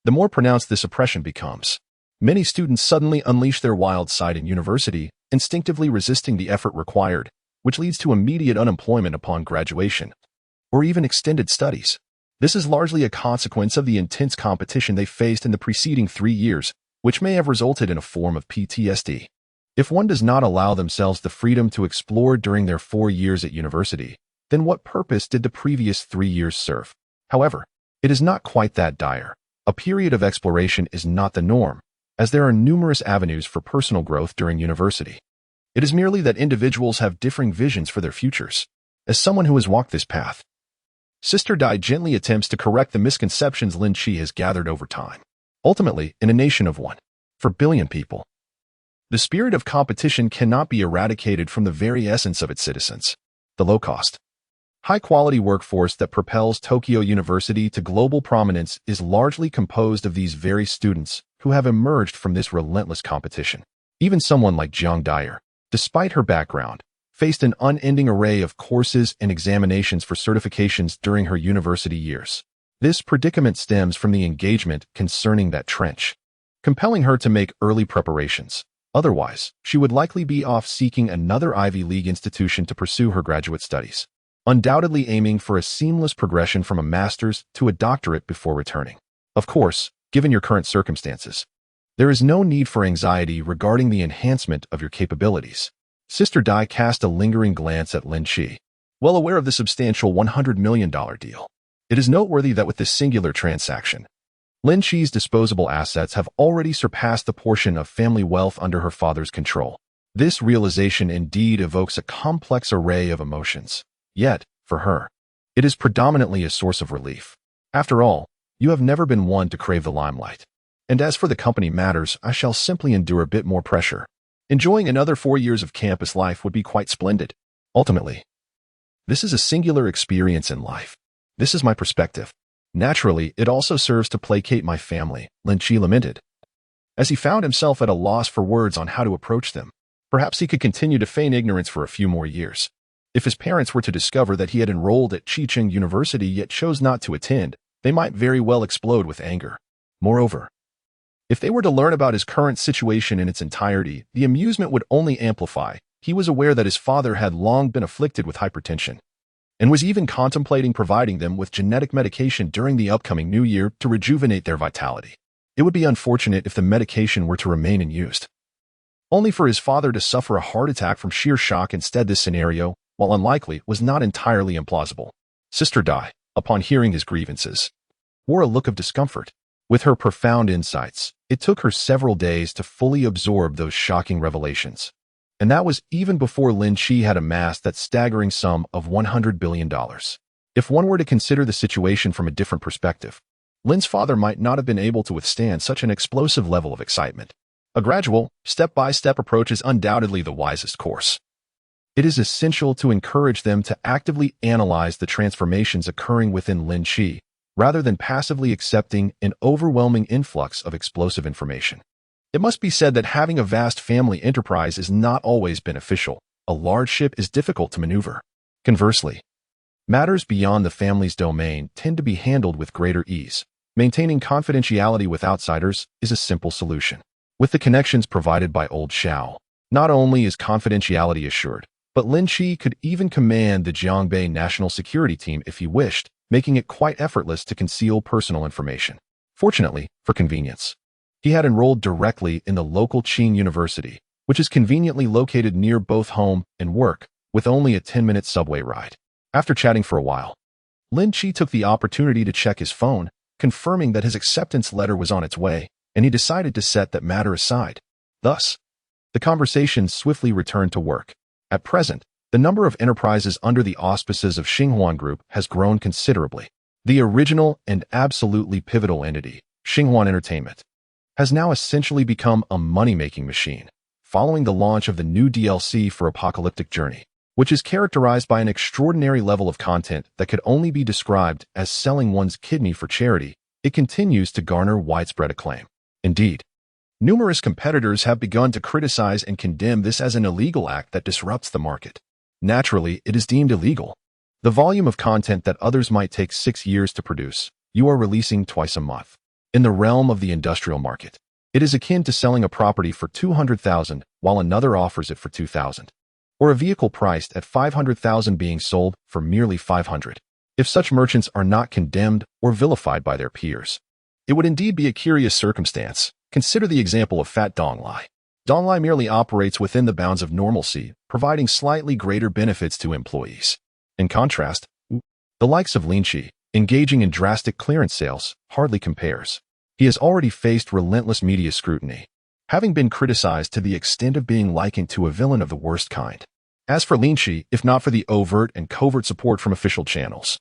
the more pronounced this oppression becomes. Many students suddenly unleash their wild side in university, instinctively resisting the effort required, which leads to immediate unemployment upon graduation, or even extended studies. This is largely a consequence of the intense competition they faced in the preceding 3 years, which may have resulted in a form of PTSD. If one does not allow themselves the freedom to explore during their 4 years at university, then what purpose did the previous 3 years serve? However, it is not quite that dire. A period of exploration is not the norm, as there are numerous avenues for personal growth during university. It is merely that individuals have differing visions for their futures. As someone who has walked this path, Sister Dai gently attempts to correct the misconceptions Lin Qi has gathered over time. Ultimately, in a nation of 1.4 billion people, the spirit of competition cannot be eradicated from the very essence of its citizens. The low-cost, high-quality workforce that propels Tokyo University to global prominence is largely composed of these very students who have emerged from this relentless competition. Even someone like Jiang Dyer, despite her background, faced an unending array of courses and examinations for certifications during her university years. This predicament stems from the engagement concerning that trench, compelling her to make early preparations. Otherwise, she would likely be off seeking another Ivy League institution to pursue her graduate studies, undoubtedly aiming for a seamless progression from a master's to a doctorate before returning. Of course, given your current circumstances, there is no need for anxiety regarding the enhancement of your capabilities. Sister Dai cast a lingering glance at Lin Qi, well aware of the substantial $100 million deal. It is noteworthy that with this singular transaction, Lin Qi's disposable assets have already surpassed the portion of family wealth under her father's control. This realization indeed evokes a complex array of emotions. Yet, for her, it is predominantly a source of relief. After all, you have never been one to crave the limelight. And as for the company matters, I shall simply endure a bit more pressure. Enjoying another 4 years of campus life would be quite splendid. Ultimately, this is a singular experience in life. This is my perspective. Naturally, it also serves to placate my family, Lin Qi lamented, as he found himself at a loss for words on how to approach them. Perhaps he could continue to feign ignorance for a few more years. If his parents were to discover that he had enrolled at Chicheng University yet chose not to attend, they might very well explode with anger. Moreover, if they were to learn about his current situation in its entirety, the amusement would only amplify. He was aware that his father had long been afflicted with hypertension, and was even contemplating providing them with genetic medication during the upcoming new year to rejuvenate their vitality. It would be unfortunate if the medication were to remain unused, only for his father to suffer a heart attack from sheer shock. Instead, this scenario, while unlikely, was not entirely implausible. Sister Dai, upon hearing his grievances, wore a look of discomfort. With her profound insights, it took her several days to fully absorb those shocking revelations. And that was even before Lin Qi had amassed that staggering sum of $100 billion. If one were to consider the situation from a different perspective, Lin's father might not have been able to withstand such an explosive level of excitement. A gradual, step-by-step approach is undoubtedly the wisest course. It is essential to encourage them to actively analyze the transformations occurring within Lin Qi, rather than passively accepting an overwhelming influx of explosive information. It must be said that having a vast family enterprise is not always beneficial. A large ship is difficult to maneuver. Conversely, matters beyond the family's domain tend to be handled with greater ease. Maintaining confidentiality with outsiders is a simple solution. With the connections provided by Old Xiao, not only is confidentiality assured, but Lin Qi could even command the Jiangbei National Security Team if he wished, making it quite effortless to conceal personal information. Fortunately, for convenience, he had enrolled directly in the local Qing University, which is conveniently located near both home and work, with only a 10-minute subway ride. After chatting for a while, Lin Qi took the opportunity to check his phone, confirming that his acceptance letter was on its way, and he decided to set that matter aside. Thus, the conversation swiftly returned to work. At present, the number of enterprises under the auspices of Xinhuan Group has grown considerably. The original and absolutely pivotal entity, Xinhuan Entertainment, has now essentially become a money-making machine, following the launch of the new DLC for Apocalyptic Journey, which is characterized by an extraordinary level of content that could only be described as selling one's kidney for charity. It continues to garner widespread acclaim. Indeed, numerous competitors have begun to criticize and condemn this as an illegal act that disrupts the market. Naturally, it is deemed illegal. The volume of content that others might take 6 years to produce, you are releasing twice a month. In the realm of the industrial market, it is akin to selling a property for $200,000 while another offers it for $2,000, or a vehicle priced at $500,000 being sold for merely $500. If such merchants are not condemned or vilified by their peers, it would indeed be a curious circumstance. Consider the example of Fat Donglai. Donglai merely operates within the bounds of normalcy, providing slightly greater benefits to employees. In contrast, the likes of Lin Qi, engaging in drastic clearance sales, hardly compares. He has already faced relentless media scrutiny, having been criticized to the extent of being likened to a villain of the worst kind. As for Lin Qi, if not for the overt and covert support from official channels,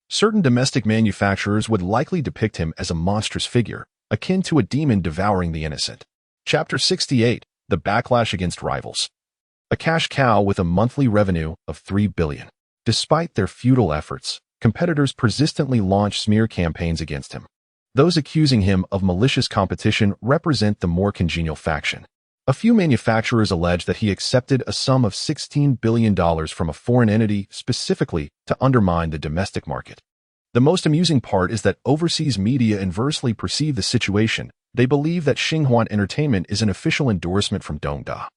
certain domestic manufacturers would likely depict him as a monstrous figure, akin to a demon devouring the innocent. Chapter 68, The Backlash Against Rivals. A cash cow with a monthly revenue of $3 billion. Despite their futile efforts, competitors persistently launch smear campaigns against him. Those accusing him of malicious competition represent the more congenial faction. A few manufacturers allege that he accepted a sum of $16 billion from a foreign entity specifically to undermine the domestic market. The most amusing part is that overseas media inversely perceive the situation. They believe that Xinhuan Entertainment is an official endorsement from Dongda,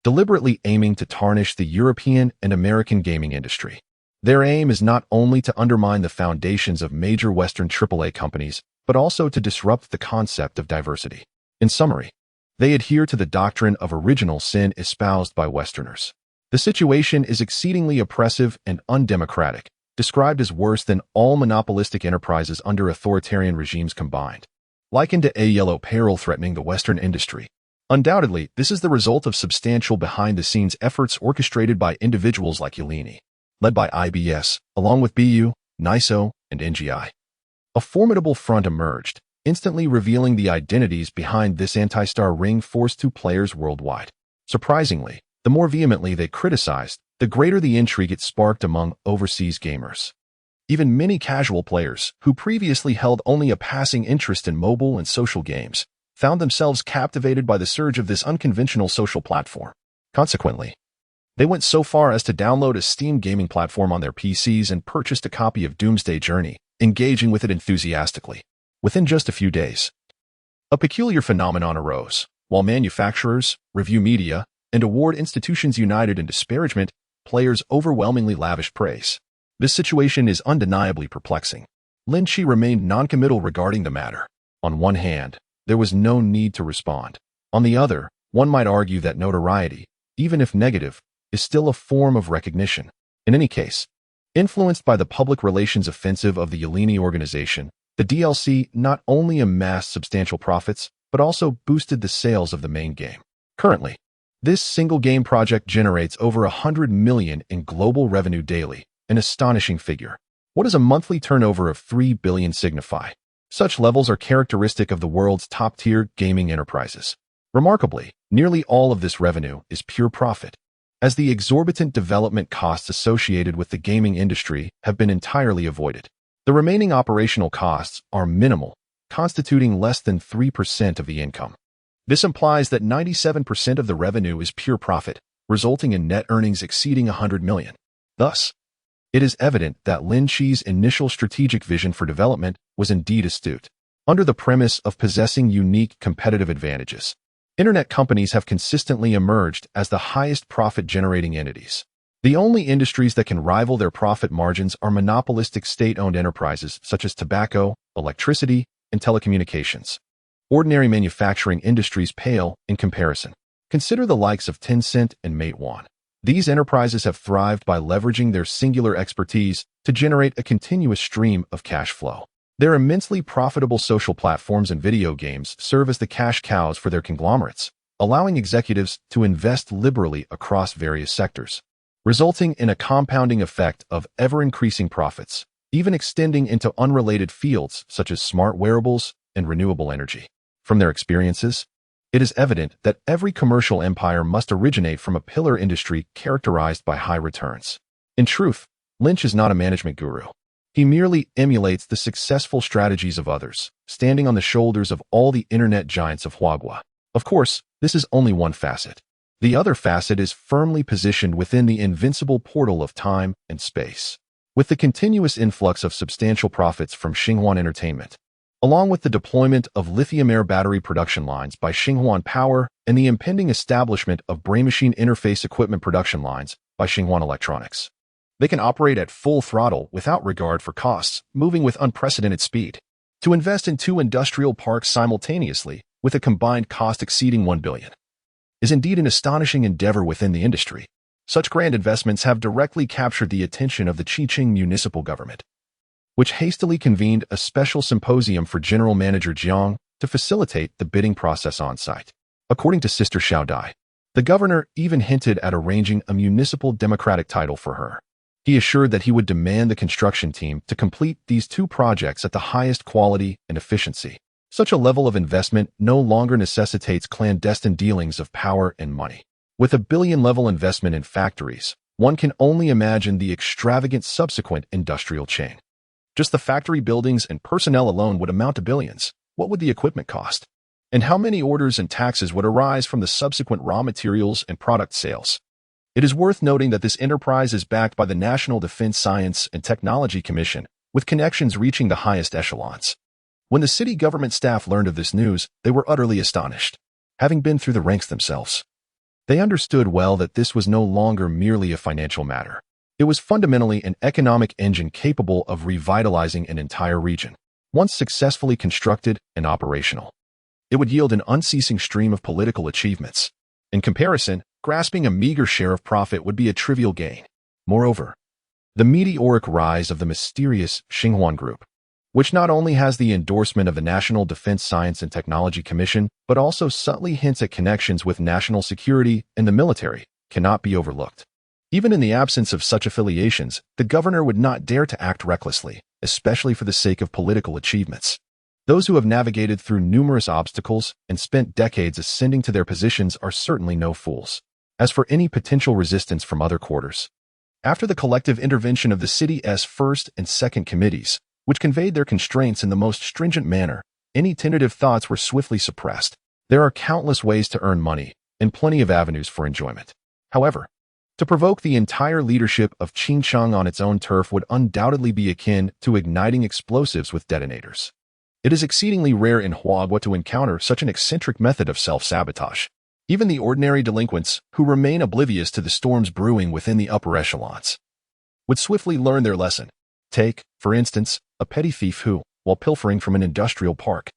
deliberately aiming to tarnish the European and American gaming industry. Their aim is not only to undermine the foundations of major Western AAA companies, but also to disrupt the concept of diversity. In summary, they adhere to the doctrine of original sin espoused by Westerners. The situation is exceedingly oppressive and undemocratic, described as worse than all monopolistic enterprises under authoritarian regimes combined, likened to a yellow peril threatening the Western industry. Undoubtedly, this is the result of substantial behind-the-scenes efforts orchestrated by individuals like Yelini, led by IBS, along with BU, NISO, and NGI. A formidable front emerged, instantly revealing the identities behind this anti-star ring forced two players worldwide. Surprisingly, the more vehemently they criticized, the greater the intrigue it sparked among overseas gamers. Even many casual players, who previously held only a passing interest in mobile and social games, found themselves captivated by the surge of this unconventional social platform. Consequently, they went so far as to download a Steam gaming platform on their PCs and purchased a copy of Doomsday Journey, engaging with it enthusiastically. Within just a few days, a peculiar phenomenon arose. While manufacturers, review media, and award institutions united in disparagement, players overwhelmingly lavished praise. This situation is undeniably perplexing. Lin Qi remained noncommittal regarding the matter. On one hand, there was no need to respond. On the other, one might argue that notoriety, even if negative, is still a form of recognition. In any case, influenced by the public relations offensive of the Yeleni organization, the DLC not only amassed substantial profits, but also boosted the sales of the main game. Currently, this single game project generates over 100 million in global revenue daily, an astonishing figure. What does a monthly turnover of 3 billion signify? Such levels are characteristic of the world's top-tier gaming enterprises. Remarkably, nearly all of this revenue is pure profit, as the exorbitant development costs associated with the gaming industry have been entirely avoided. The remaining operational costs are minimal, constituting less than 3% of the income. This implies that 97% of the revenue is pure profit, resulting in net earnings exceeding 100 million. Thus, it is evident that Lin Qi's initial strategic vision for development was indeed astute. Under the premise of possessing unique competitive advantages, internet companies have consistently emerged as the highest profit-generating entities. The only industries that can rival their profit margins are monopolistic state-owned enterprises such as tobacco, electricity, and telecommunications. Ordinary manufacturing industries pale in comparison. Consider the likes of Tencent and Meituan. These enterprises have thrived by leveraging their singular expertise to generate a continuous stream of cash flow. Their immensely profitable social platforms and video games serve as the cash cows for their conglomerates, allowing executives to invest liberally across various sectors, resulting in a compounding effect of ever-increasing profits, even extending into unrelated fields such as smart wearables and renewable energy. From their experiences, it is evident that every commercial empire must originate from a pillar industry characterized by high returns. In truth, Lynch is not a management guru. He merely emulates the successful strategies of others, standing on the shoulders of all the internet giants of Huagua. Of course, this is only one facet. The other facet is firmly positioned within the invincible portal of time and space. With the continuous influx of substantial profits from Xinhuan Entertainment, along with the deployment of lithium-air battery production lines by Xinhuan Power and the impending establishment of brain-machine interface equipment production lines by Xinhuan Electronics, they can operate at full throttle without regard for costs, moving with unprecedented speed. To invest in 2 industrial parks simultaneously, with a combined cost exceeding 1 billion, is indeed an astonishing endeavor within the industry. Such grand investments have directly captured the attention of the Qiqing municipal government, which hastily convened a special symposium for General Manager Jiang to facilitate the bidding process on-site. According to Sister Xiaodai, the governor even hinted at arranging a municipal democratic title for her. He assured that he would demand the construction team to complete these 2 projects at the highest quality and efficiency. Such a level of investment no longer necessitates clandestine dealings of power and money. With a billion-level investment in factories, one can only imagine the extravagant subsequent industrial chain. Just the factory buildings and personnel alone would amount to billions. What would the equipment cost? And how many orders and taxes would arise from the subsequent raw materials and product sales? It is worth noting that this enterprise is backed by the National Defense Science and Technology Commission, with connections reaching the highest echelons. When the city government staff learned of this news, they were utterly astonished, having been through the ranks themselves. They understood well that this was no longer merely a financial matter. It was fundamentally an economic engine capable of revitalizing an entire region. Once successfully constructed and operational, it would yield an unceasing stream of political achievements. In comparison, grasping a meager share of profit would be a trivial gain. Moreover, the meteoric rise of the mysterious Xinhuan Group, which not only has the endorsement of the National Defense Science and Technology Commission, but also subtly hints at connections with national security and the military, cannot be overlooked. Even in the absence of such affiliations, the governor would not dare to act recklessly, especially for the sake of political achievements. Those who have navigated through numerous obstacles and spent decades ascending to their positions are certainly no fools. As for any potential resistance from other quarters, after the collective intervention of the city's first and second committees, which conveyed their constraints in the most stringent manner, any tentative thoughts were swiftly suppressed. There are countless ways to earn money and plenty of avenues for enjoyment. However, to provoke the entire leadership of Qingcheng on its own turf would undoubtedly be akin to igniting explosives with detonators. It is exceedingly rare in Huagua to encounter such an eccentric method of self-sabotage. Even the ordinary delinquents, who remain oblivious to the storms brewing within the upper echelons, would swiftly learn their lesson. Take, for instance, a petty thief who, while pilfering from an industrial park,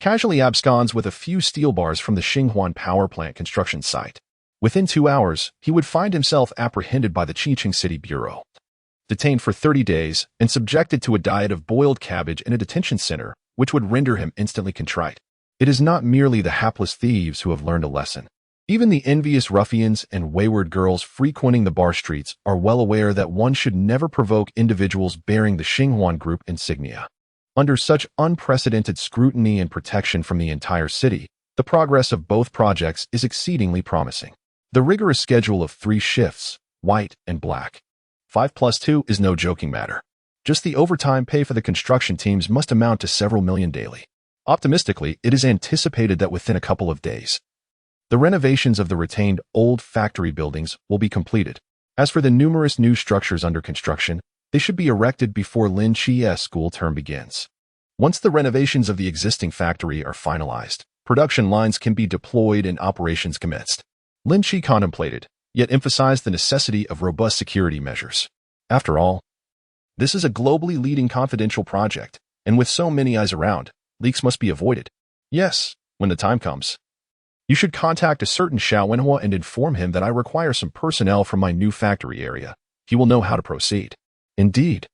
casually absconds with a few steel bars from the Xinghuan power plant construction site. Within 2 hours, he would find himself apprehended by the Qiqing City Bureau, detained for 30 days, and subjected to a diet of boiled cabbage in a detention center, which would render him instantly contrite. It is not merely the hapless thieves who have learned a lesson. Even the envious ruffians and wayward girls frequenting the bar streets are well aware that one should never provoke individuals bearing the Xinghuan Group insignia. Under such unprecedented scrutiny and protection from the entire city, the progress of both projects is exceedingly promising. The rigorous schedule of 3 shifts, white and black, 5+2, is no joking matter. Just the overtime pay for the construction teams must amount to several million daily. Optimistically, it is anticipated that within a couple of days, the renovations of the retained old factory buildings will be completed. As for the numerous new structures under construction, they should be erected before Lin Qi's school term begins. Once the renovations of the existing factory are finalized, production lines can be deployed and operations commenced. Lin Qi contemplated, yet emphasized the necessity of robust security measures. After all, this is a globally leading confidential project, and with so many eyes around, leaks must be avoided. Yes, when the time comes, you should contact a certain Xiao Wenhua and inform him that I require some personnel from my new factory area. He will know how to proceed. Indeed,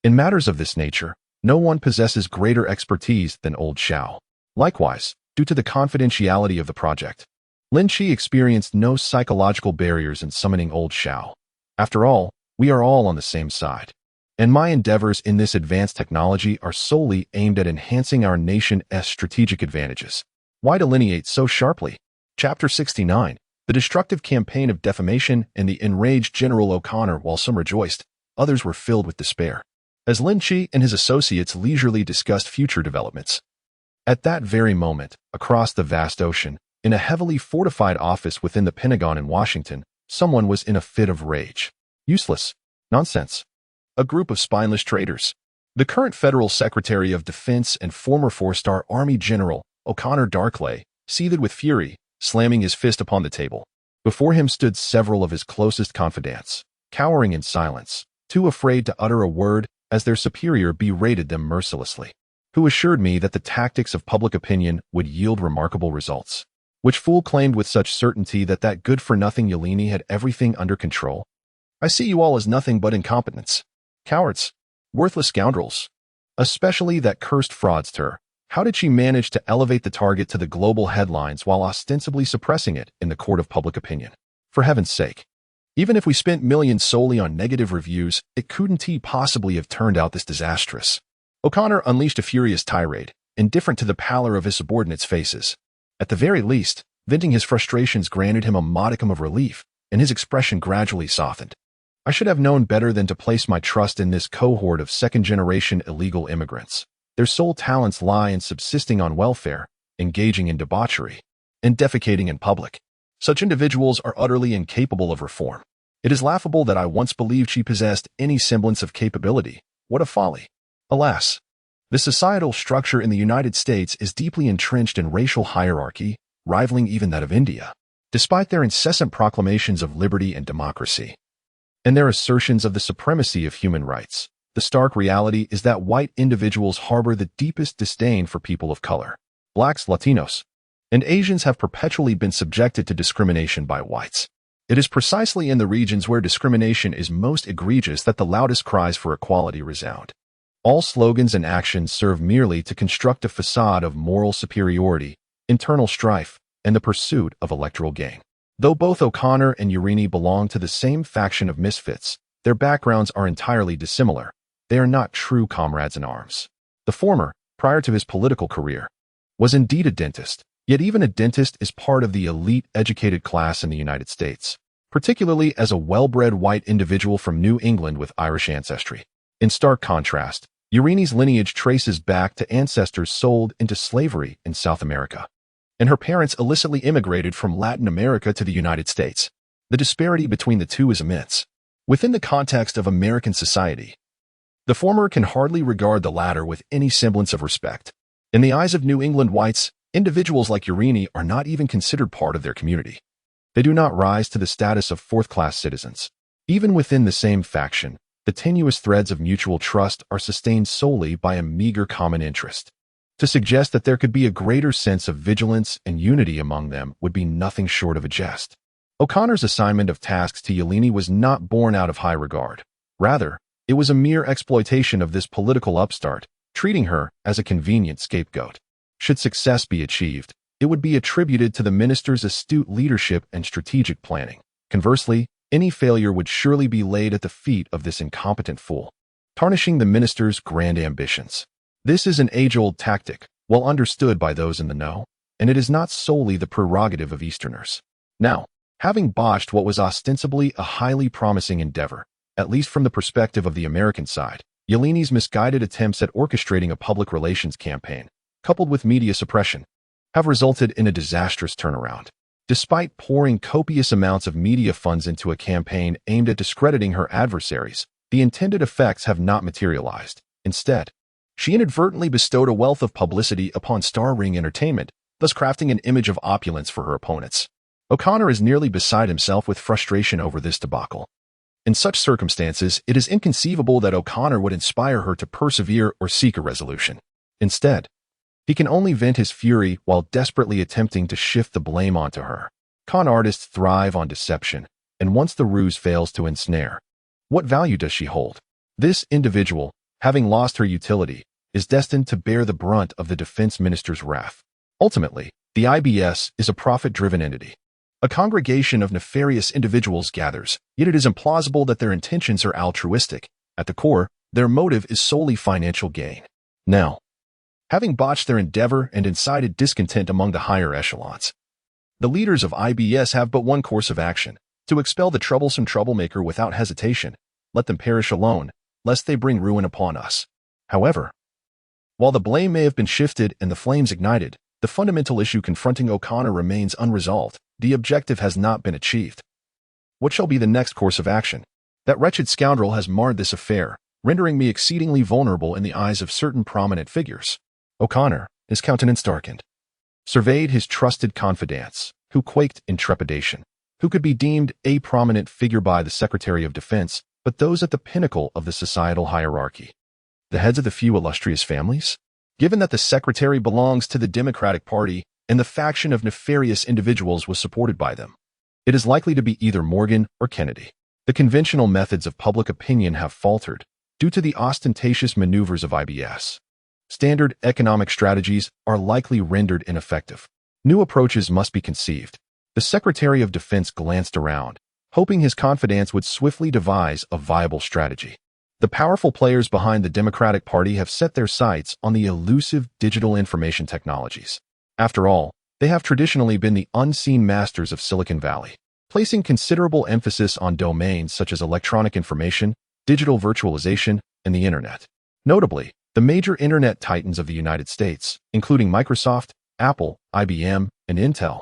in matters of this nature, no one possesses greater expertise than old Xiao. Likewise, due to the confidentiality of the project, Lin Qi experienced no psychological barriers in summoning old Xiao. After all, we are all on the same side, and my endeavors in this advanced technology are solely aimed at enhancing our nation's strategic advantages. Why delineate so sharply? Chapter 69, The Destructive Campaign of Defamation and the Enraged General O'Connor. While some rejoiced, others were filled with despair, as Lin Qi and his associates leisurely discussed future developments. At that very moment, across the vast ocean, in a heavily fortified office within the Pentagon in Washington, someone was in a fit of rage. Useless. Nonsense. A group of spineless traitors. The current Federal Secretary of Defense and former 4-star Army General, O'Connor Darkley, seethed with fury, slamming his fist upon the table. Before him stood several of his closest confidants, cowering in silence, too afraid to utter a word as their superior berated them mercilessly. Who assured me that the tactics of public opinion would yield remarkable results? Which fool claimed with such certainty that that good-for-nothing Yeleni had everything under control? I see you all as nothing but incompetents. Cowards. Worthless scoundrels. Especially that cursed fraudster. How did she manage to elevate the target to the global headlines while ostensibly suppressing it in the court of public opinion? For heaven's sake. Even if we spent millions solely on negative reviews, it couldn't possibly have turned out this disastrous. O'Connor unleashed a furious tirade, indifferent to the pallor of his subordinates' faces. At the very least, venting his frustrations granted him a modicum of relief, and his expression gradually softened. I should have known better than to place my trust in this cohort of second-generation illegal immigrants. Their sole talents lie in subsisting on welfare, engaging in debauchery, and defecating in public. Such individuals are utterly incapable of reform. It is laughable that I once believed she possessed any semblance of capability. What a folly. Alas, the societal structure in the United States is deeply entrenched in racial hierarchy, rivaling even that of India. Despite their incessant proclamations of liberty and democracy, and their assertions of the supremacy of human rights, the stark reality is that white individuals harbor the deepest disdain for people of color. Blacks, Latinos, and Asians have perpetually been subjected to discrimination by whites. It is precisely in the regions where discrimination is most egregious that the loudest cries for equality resound. All slogans and actions serve merely to construct a facade of moral superiority, internal strife, and the pursuit of electoral gain. Though both O'Connor and Urini belong to the same faction of misfits, their backgrounds are entirely dissimilar. They are not true comrades in arms. The former, prior to his political career, was indeed a dentist. Yet even a dentist is part of the elite educated class in the United States, particularly as a well-bred white individual from New England with Irish ancestry. In stark contrast, Urini's lineage traces back to ancestors sold into slavery in South America, and her parents illicitly immigrated from Latin America to the United States. The disparity between the two is immense. Within the context of American society, the former can hardly regard the latter with any semblance of respect. In the eyes of New England whites, individuals like Urini are not even considered part of their community. They do not rise to the status of fourth-class citizens. Even within the same faction, the tenuous threads of mutual trust are sustained solely by a meager common interest. To suggest that there could be a greater sense of vigilance and unity among them would be nothing short of a jest. O'Connor's assignment of tasks to Yeleni was not born out of high regard. Rather, it was a mere exploitation of this political upstart, treating her as a convenient scapegoat. Should success be achieved, it would be attributed to the minister's astute leadership and strategic planning. Conversely, any failure would surely be laid at the feet of this incompetent fool, tarnishing the minister's grand ambitions. This is an age-old tactic, well understood by those in the know, and it is not solely the prerogative of Easterners. Now, having botched what was ostensibly a highly promising endeavor, at least from the perspective of the American side, Yeleni's misguided attempts at orchestrating a public relations campaign, coupled with media suppression, have resulted in a disastrous turnaround. Despite pouring copious amounts of media funds into a campaign aimed at discrediting her adversaries, the intended effects have not materialized. Instead, she inadvertently bestowed a wealth of publicity upon Star Ring Entertainment, thus crafting an image of opulence for her opponents. O'Connor is nearly beside himself with frustration over this debacle. In such circumstances, it is inconceivable that O'Connor would inspire her to persevere or seek a resolution. Instead, he can only vent his fury while desperately attempting to shift the blame onto her. Con artists thrive on deception, and once the ruse fails to ensnare, what value does she hold? This individual, having lost her utility, is destined to bear the brunt of the defense minister's wrath. Ultimately, the IBS is a profit-driven entity. A congregation of nefarious individuals gathers, yet it is implausible that their intentions are altruistic. At the core, their motive is solely financial gain. Now, having botched their endeavor and incited discontent among the higher echelons, the leaders of IBS have but one course of action: to expel the troublesome troublemaker without hesitation. Let them perish alone, lest they bring ruin upon us. However, while the blame may have been shifted and the flames ignited, the fundamental issue confronting O'Connor remains unresolved. The objective has not been achieved. What shall be the next course of action? That wretched scoundrel has marred this affair, rendering me exceedingly vulnerable in the eyes of certain prominent figures. O'Connor, his countenance darkened, surveyed his trusted confidants, who quaked in trepidation. Who could be deemed a prominent figure by the Secretary of Defense, but those at the pinnacle of the societal hierarchy? The heads of the few illustrious families? Given that the Secretary belongs to the Democratic Party and the faction of nefarious individuals was supported by them, it is likely to be either Morgan or Kennedy. The conventional methods of public opinion have faltered due to the ostentatious maneuvers of IBS. Standard economic strategies are likely rendered ineffective. New approaches must be conceived. The Secretary of Defense glanced around, hoping his confidants would swiftly devise a viable strategy. The powerful players behind the Democratic Party have set their sights on the elusive digital information technologies. After all, they have traditionally been the unseen masters of Silicon Valley, placing considerable emphasis on domains such as electronic information, digital virtualization, and the Internet. Notably, the major Internet titans of the United States, including Microsoft, Apple, IBM, and Intel,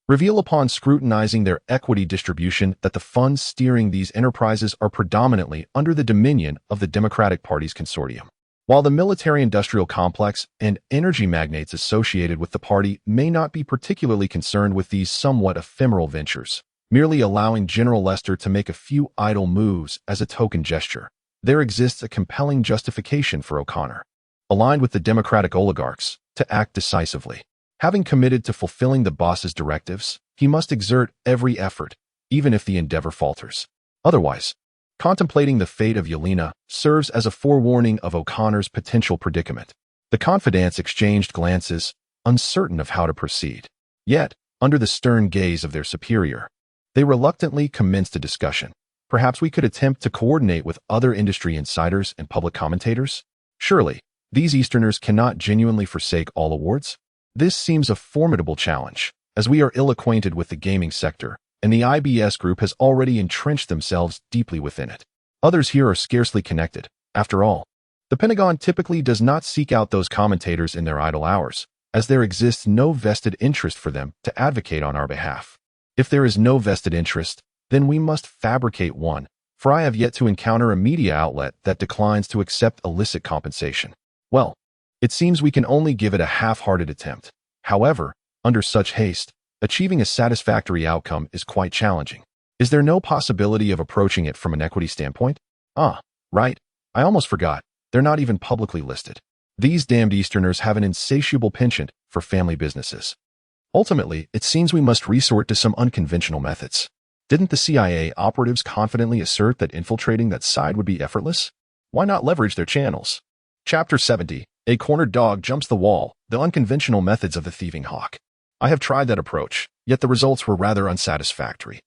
reveal upon scrutinizing their equity distribution that the funds steering these enterprises are predominantly under the dominion of the Democratic Party's consortium. While the military-industrial complex and energy magnates associated with the party may not be particularly concerned with these somewhat ephemeral ventures, merely allowing General Lester to make a few idle moves as a token gesture, there exists a compelling justification for O'Connor, aligned with the Democratic oligarchs, to act decisively. Having committed to fulfilling the boss's directives, he must exert every effort, even if the endeavor falters. Otherwise, contemplating the fate of Yelena serves as a forewarning of O'Connor's potential predicament. The confidants exchanged glances, uncertain of how to proceed. Yet, under the stern gaze of their superior, they reluctantly commenced a discussion. Perhaps we could attempt to coordinate with other industry insiders and public commentators? Surely, These Easterners cannot genuinely forsake all awards? This seems a formidable challenge, as we are ill-acquainted with the gaming sector, and the IBS group has already entrenched themselves deeply within it. Others here are scarcely connected. After all, the Pentagon typically does not seek out those commentators in their idle hours, as there exists no vested interest for them to advocate on our behalf. If there is no vested interest, then we must fabricate one, for I have yet to encounter a media outlet that declines to accept illicit compensation. Well, it seems we can only give it a half-hearted attempt. However, under such haste, achieving a satisfactory outcome is quite challenging. Is there no possibility of approaching it from an equity standpoint? Right. I almost forgot. They're not even publicly listed. These damned Easterners have an insatiable penchant for family businesses. Ultimately, it seems we must resort to some unconventional methods. Didn't the CIA operatives confidently assert that infiltrating that side would be effortless? Why not leverage their channels? Chapter 70. A cornered dog jumps the wall, the unconventional methods of the thieving hawk. I have tried that approach, yet the results were rather unsatisfactory.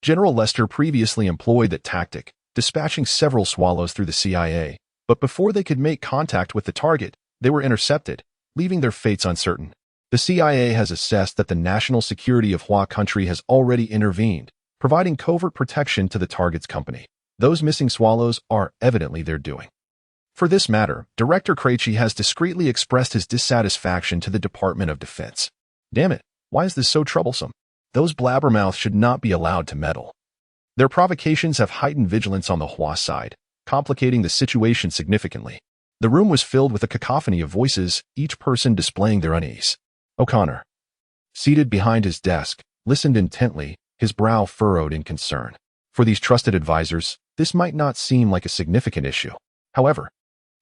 General Lester previously employed that tactic, dispatching several swallows through the CIA, but before they could make contact with the target, they were intercepted, leaving their fates uncertain. The CIA has assessed that the national security of Hua country has already intervened, providing covert protection to the target's company. Those missing swallows are evidently their doing. For this matter, Director Krejci has discreetly expressed his dissatisfaction to the Department of Defense. Damn it, why is this so troublesome? Those blabbermouths should not be allowed to meddle. Their provocations have heightened vigilance on the Hua side, complicating the situation significantly. The room was filled with a cacophony of voices, each person displaying their unease. O'Connor, seated behind his desk, listened intently, his brow furrowed in concern. For these trusted advisors, this might not seem like a significant issue. However,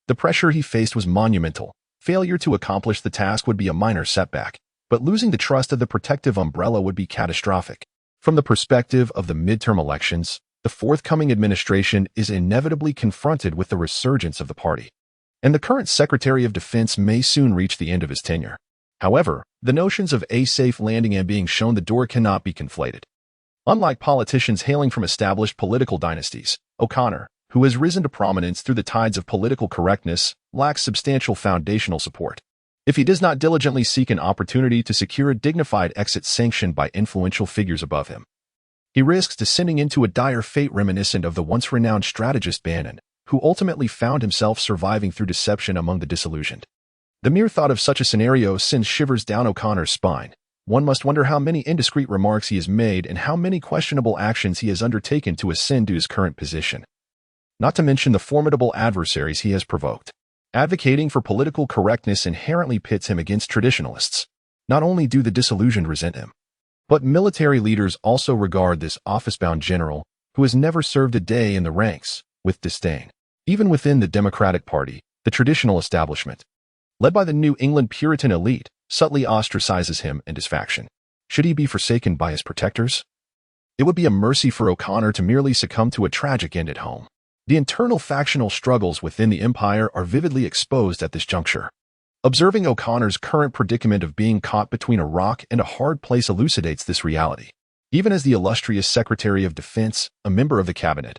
the pressure he faced was monumental. Failure to accomplish the task would be a minor setback, but losing the trust of the protective umbrella would be catastrophic. From the perspective of the midterm elections, the forthcoming administration is inevitably confronted with the resurgence of the party, and the current Secretary of Defense may soon reach the end of his tenure. However, the notions of a safe landing and being shown the door cannot be conflated. Unlike politicians hailing from established political dynasties, O'Connor, who has risen to prominence through the tides of political correctness, lacks substantial foundational support. If he does not diligently seek an opportunity to secure a dignified exit sanctioned by influential figures above him, he risks descending into a dire fate reminiscent of the once renowned strategist Bannon, who ultimately found himself surviving through deception among the disillusioned. The mere thought of such a scenario sends shivers down O'Connor's spine. One must wonder how many indiscreet remarks he has made and how many questionable actions he has undertaken to ascend to his current position. Not to mention the formidable adversaries he has provoked. Advocating for political correctness inherently pits him against traditionalists. Not only do the disillusioned resent him, but military leaders also regard this office-bound general, who has never served a day in the ranks, with disdain. Even within the Democratic Party, the traditional establishment, led by the New England Puritan elite, subtly ostracizes him and his faction. Should he be forsaken by his protectors? It would be a mercy for O'Connor to merely succumb to a tragic end at home. The internal factional struggles within the empire are vividly exposed at this juncture. Observing O'Connor's current predicament of being caught between a rock and a hard place elucidates this reality. Even as the illustrious Secretary of Defense, a member of the cabinet,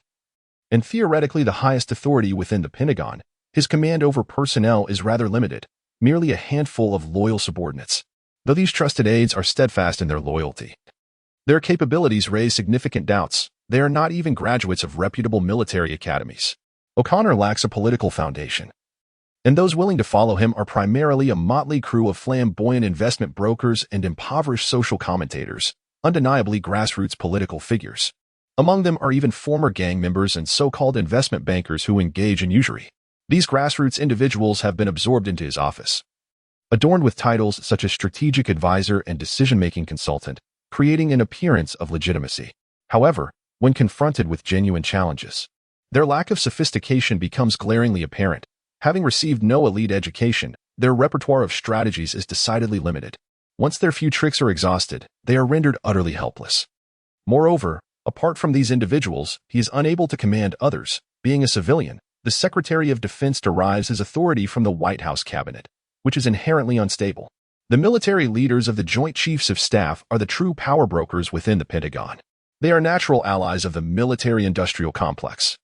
and theoretically the highest authority within the Pentagon, his command over personnel is rather limited, merely a handful of loyal subordinates. Though these trusted aides are steadfast in their loyalty, their capabilities raise significant doubts. They are not even graduates of reputable military academies. O'Connor lacks a political foundation, and those willing to follow him are primarily a motley crew of flamboyant investment brokers and impoverished social commentators, undeniably grassroots political figures. Among them are even former gang members and so-called investment bankers who engage in usury. These grassroots individuals have been absorbed into his office, adorned with titles such as strategic advisor and decision-making consultant, creating an appearance of legitimacy. However, when confronted with genuine challenges, their lack of sophistication becomes glaringly apparent. Having received no elite education, their repertoire of strategies is decidedly limited. Once their few tricks are exhausted, they are rendered utterly helpless. Moreover, apart from these individuals, he is unable to command others. Being a civilian, the Secretary of Defense derives his authority from the White House cabinet, which is inherently unstable. The military leaders of the Joint Chiefs of Staff are the true power brokers within the Pentagon. They are natural allies of the military-industrial complex,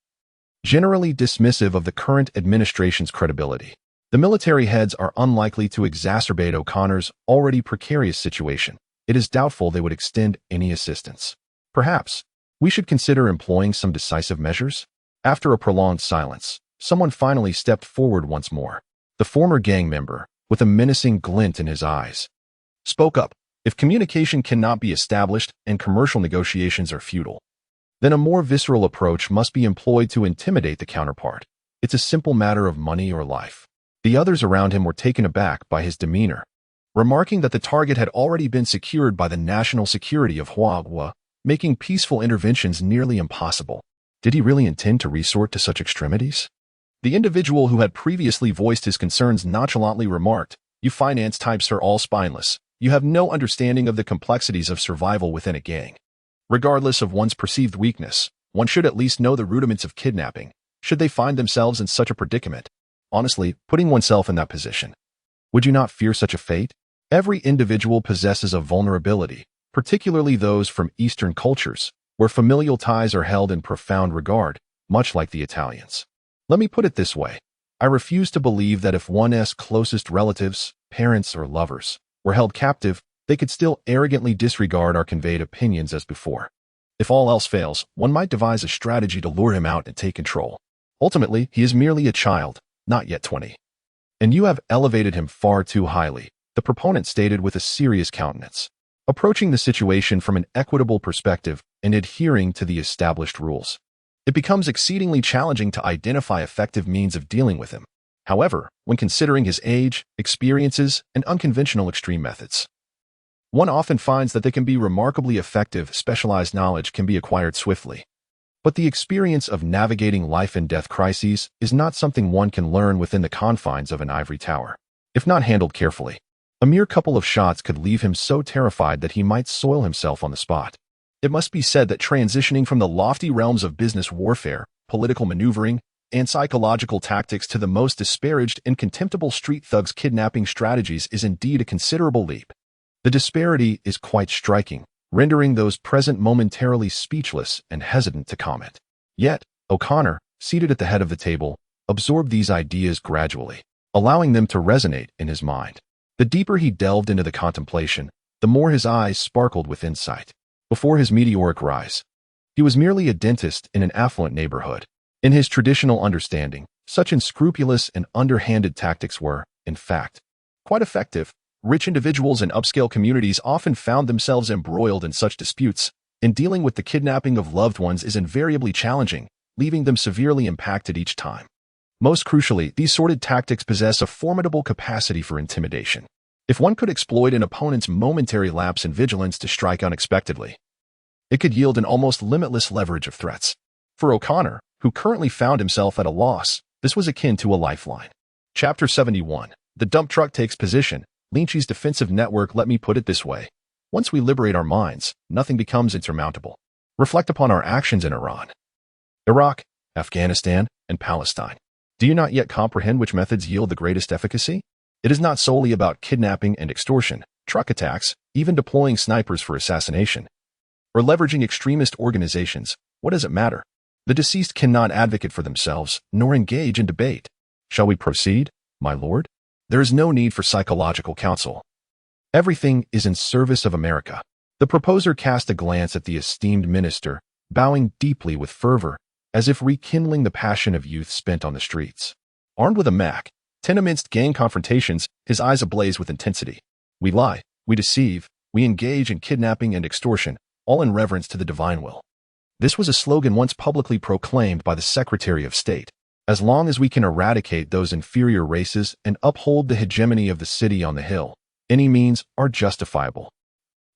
generally dismissive of the current administration's credibility. The military heads are unlikely to exacerbate O'Connor's already precarious situation. It is doubtful they would extend any assistance. Perhaps we should consider employing some decisive measures? After a prolonged silence, someone finally stepped forward once more. The former gang member, with a menacing glint in his eyes, spoke up. If communication cannot be established and commercial negotiations are futile, then a more visceral approach must be employed to intimidate the counterpart. It's a simple matter of money or life. The others around him were taken aback by his demeanor, remarking that the target had already been secured by the national security of Huagua, making peaceful interventions nearly impossible. Did he really intend to resort to such extremities? The individual who had previously voiced his concerns nonchalantly remarked, "You finance types are all spineless. You have no understanding of the complexities of survival within a gang. Regardless of one's perceived weakness, one should at least know the rudiments of kidnapping, should they find themselves in such a predicament. Honestly, putting oneself in that position, would you not fear such a fate? Every individual possesses a vulnerability, particularly those from Eastern cultures, where familial ties are held in profound regard, much like the Italians. Let me put it this way. I refuse to believe that if one's closest relatives, parents, or lovers were held captive, they could still arrogantly disregard our conveyed opinions as before. If all else fails, one might devise a strategy to lure him out and take control. Ultimately, he is merely a child, not yet 20. And you have elevated him far too highly, the proponent stated with a serious countenance. Approaching the situation from an equitable perspective and adhering to the established rules, it becomes exceedingly challenging to identify effective means of dealing with him. However, when considering his age, experiences, and unconventional extreme methods, one often finds that they can be remarkably effective. Specialized knowledge can be acquired swiftly. But the experience of navigating life and death crises is not something one can learn within the confines of an ivory tower. If not handled carefully, a mere couple of shots could leave him so terrified that he might soil himself on the spot. It must be said that transitioning from the lofty realms of business warfare, political maneuvering, and psychological tactics to the most disparaged and contemptible street thugs' kidnapping strategies is indeed a considerable leap. The disparity is quite striking, rendering those present momentarily speechless and hesitant to comment. Yet, O'Connor, seated at the head of the table, absorbed these ideas gradually, allowing them to resonate in his mind. The deeper he delved into the contemplation, the more his eyes sparkled with insight. Before his meteoric rise, he was merely a dentist in an affluent neighborhood. In his traditional understanding, such unscrupulous and underhanded tactics were, in fact, quite effective. Rich individuals in upscale communities often found themselves embroiled in such disputes, and dealing with the kidnapping of loved ones is invariably challenging, leaving them severely impacted each time. Most crucially, these sordid tactics possess a formidable capacity for intimidation. If one could exploit an opponent's momentary lapse in vigilance to strike unexpectedly, it could yield an almost limitless leverage of threats. For O'Connor, who currently found himself at a loss, this was akin to a lifeline. Chapter 71. The dump truck takes position. Lin Qi's defensive network. Let me put it this way. Once we liberate our minds, nothing becomes insurmountable. Reflect upon our actions in Iran, Iraq, Afghanistan, and Palestine. Do you not yet comprehend which methods yield the greatest efficacy? It is not solely about kidnapping and extortion, truck attacks, even deploying snipers for assassination, or leveraging extremist organizations. What does it matter? The deceased cannot advocate for themselves, nor engage in debate. Shall we proceed, my lord? There is no need for psychological counsel. Everything is in service of America. The proposer cast a glance at the esteemed minister, bowing deeply with fervor, as if rekindling the passion of youth spent on the streets. Armed with a Mac, 10 amidst gang confrontations, his eyes ablaze with intensity. We lie, we deceive, we engage in kidnapping and extortion, all in reverence to the divine will. This was a slogan once publicly proclaimed by the Secretary of State. As long as we can eradicate those inferior races and uphold the hegemony of the city on the hill, any means are justifiable.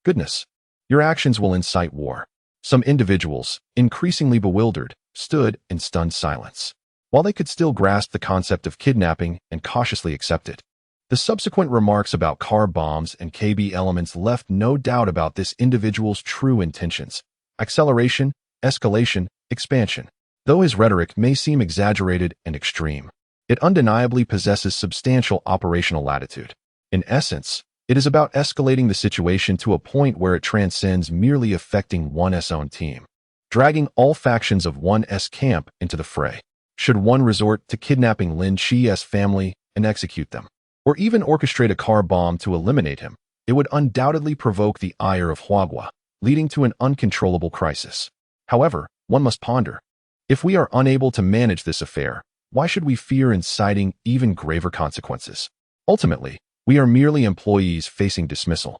Goodness, your actions will incite war. Some individuals, increasingly bewildered, stood in stunned silence, while they could still grasp the concept of kidnapping and cautiously accept it. The subsequent remarks about car bombs and KB elements left no doubt about this individual's true intentions. Acceleration, escalation, expansion. Though his rhetoric may seem exaggerated and extreme, it undeniably possesses substantial operational latitude. In essence, it is about escalating the situation to a point where it transcends merely affecting one's own team, dragging all factions of one's camp into the fray. Should one resort to kidnapping Lin Qi's family and execute them, or even orchestrate a car bomb to eliminate him, it would undoubtedly provoke the ire of Huagua, leading to an uncontrollable crisis. However, one must ponder, if we are unable to manage this affair, why should we fear inciting even graver consequences? Ultimately, we are merely employees facing dismissal.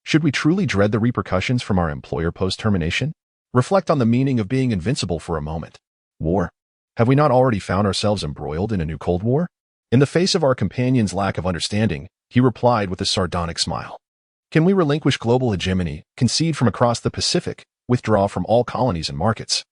Should we truly dread the repercussions from our employer post-termination? Reflect on the meaning of being invincible for a moment. War. Have we not already found ourselves embroiled in a new Cold War? In the face of our companion's lack of understanding, he replied with a sardonic smile. Can we relinquish global hegemony, concede from across the Pacific, withdraw from all colonies and markets,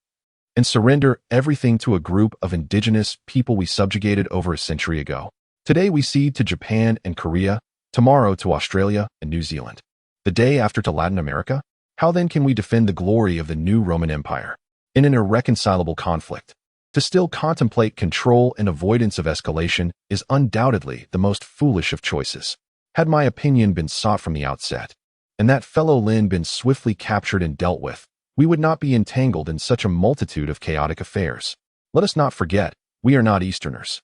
and surrender everything to a group of indigenous people we subjugated over a century ago? Today we cede to Japan and Korea, tomorrow to Australia and New Zealand, the day after to Latin America? How then can we defend the glory of the new Roman Empire in an irreconcilable conflict? To still contemplate control and avoidance of escalation is undoubtedly the most foolish of choices. Had my opinion been sought from the outset, and that fellow Lin been swiftly captured and dealt with, we would not be entangled in such a multitude of chaotic affairs. Let us not forget, we are not Easterners.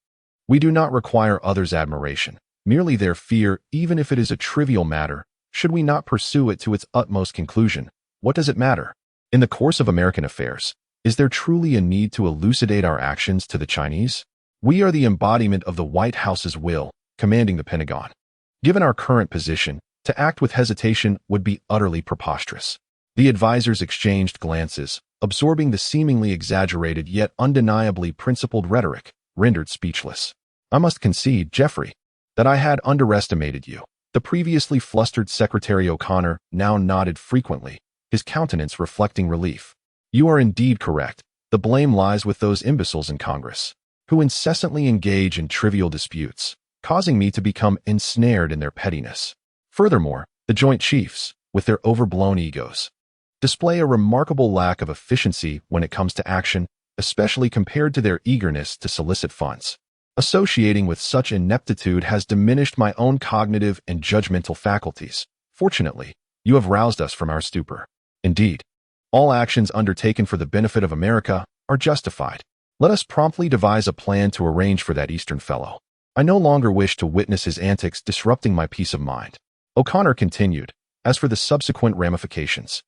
We do not require others' admiration, merely their fear, even if it is a trivial matter. Should we not pursue it to its utmost conclusion? What does it matter? In the course of American affairs, is there truly a need to elucidate our actions to the Chinese? We are the embodiment of the White House's will, commanding the Pentagon. Given our current position, to act with hesitation would be utterly preposterous. The advisors exchanged glances, absorbing the seemingly exaggerated yet undeniably principled rhetoric, rendered speechless. I must concede, Geoffrey, that I had underestimated you. The previously flustered Secretary O'Connor now nodded frequently, his countenance reflecting relief. You are indeed correct. The blame lies with those imbeciles in Congress, who incessantly engage in trivial disputes, causing me to become ensnared in their pettiness. Furthermore, the Joint Chiefs, with their overblown egos, display a remarkable lack of efficiency when it comes to action, especially compared to their eagerness to solicit funds. Associating with such ineptitude has diminished my own cognitive and judgmental faculties. Fortunately, you have roused us from our stupor. Indeed, all actions undertaken for the benefit of America are justified. Let us promptly devise a plan to arrange for that Eastern fellow. I no longer wish to witness his antics disrupting my peace of mind. O'Connor continued, as for the subsequent ramifications,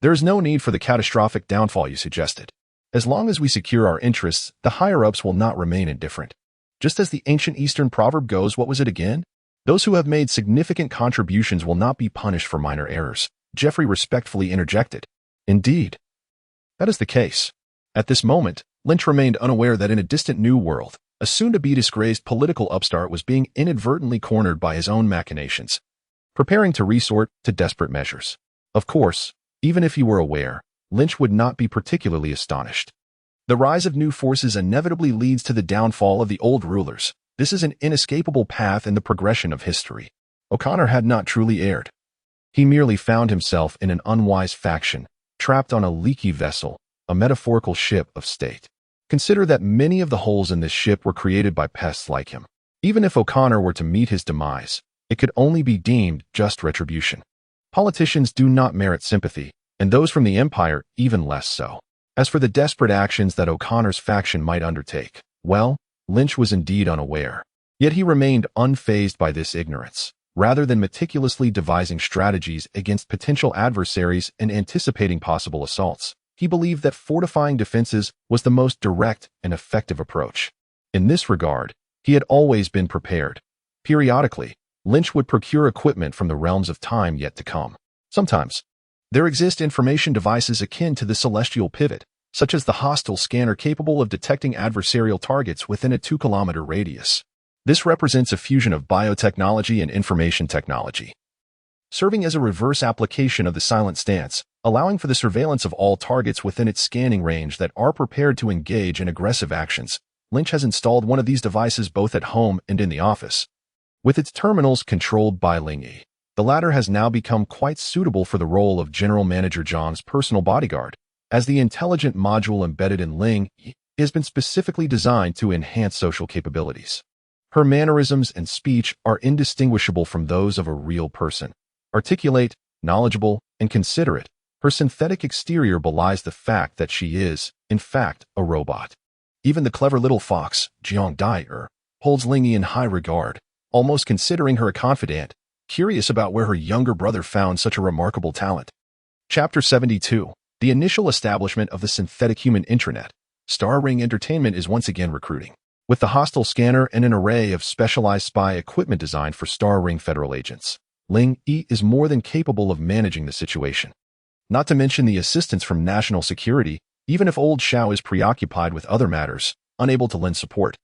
there is no need for the catastrophic downfall you suggested. As long as we secure our interests, the higher-ups will not remain indifferent. Just as the ancient Eastern proverb goes, what was it again? Those who have made significant contributions will not be punished for minor errors. Geoffrey respectfully interjected. Indeed, that is the case. At this moment, Lynch remained unaware that in a distant new world, a soon-to-be disgraced political upstart was being inadvertently cornered by his own machinations, preparing to resort to desperate measures. Of course, even if he were aware, Lynch would not be particularly astonished. The rise of new forces inevitably leads to the downfall of the old rulers. This is an inescapable path in the progression of history. O'Connor had not truly erred. He merely found himself in an unwise faction, trapped on a leaky vessel, a metaphorical ship of state. Consider that many of the holes in this ship were created by pests like him. Even if O'Connor were to meet his demise, it could only be deemed just retribution. Politicians do not merit sympathy, and those from the Empire even less so. As for the desperate actions that O'Connor's faction might undertake, well, Lynch was indeed unaware. Yet he remained unfazed by this ignorance. Rather than meticulously devising strategies against potential adversaries and anticipating possible assaults, he believed that fortifying defenses was the most direct and effective approach. In this regard, he had always been prepared. Periodically, Lynch would procure equipment from the realms of time yet to come. Sometimes, there exist information devices akin to the celestial pivot, such as the hostile scanner capable of detecting adversarial targets within a 2-kilometer radius. This represents a fusion of biotechnology and information technology, serving as a reverse application of the silent stance, allowing for the surveillance of all targets within its scanning range that are prepared to engage in aggressive actions. Lynch has installed one of these devices both at home and in the office, with its terminals controlled by Lin Qi. The latter has now become quite suitable for the role of General Manager Zhang's personal bodyguard, as the intelligent module embedded in Lin Qi has been specifically designed to enhance social capabilities. Her mannerisms and speech are indistinguishable from those of a real person. Articulate, knowledgeable, and considerate, her synthetic exterior belies the fact that she is, in fact, a robot. Even the clever little fox, Jiang Dai, holds Lin Qi in high regard, almost considering her a confidant, curious about where her younger brother found such a remarkable talent. Chapter 72. The initial establishment of the synthetic human intranet. Star Ring Entertainment is once again recruiting, with the hostile scanner and an array of specialized spy equipment designed for Star Ring federal agents. Lin Qi is more than capable of managing the situation. Not to mention the assistance from national security, even if old Xiao is preoccupied with other matters, unable to lend support.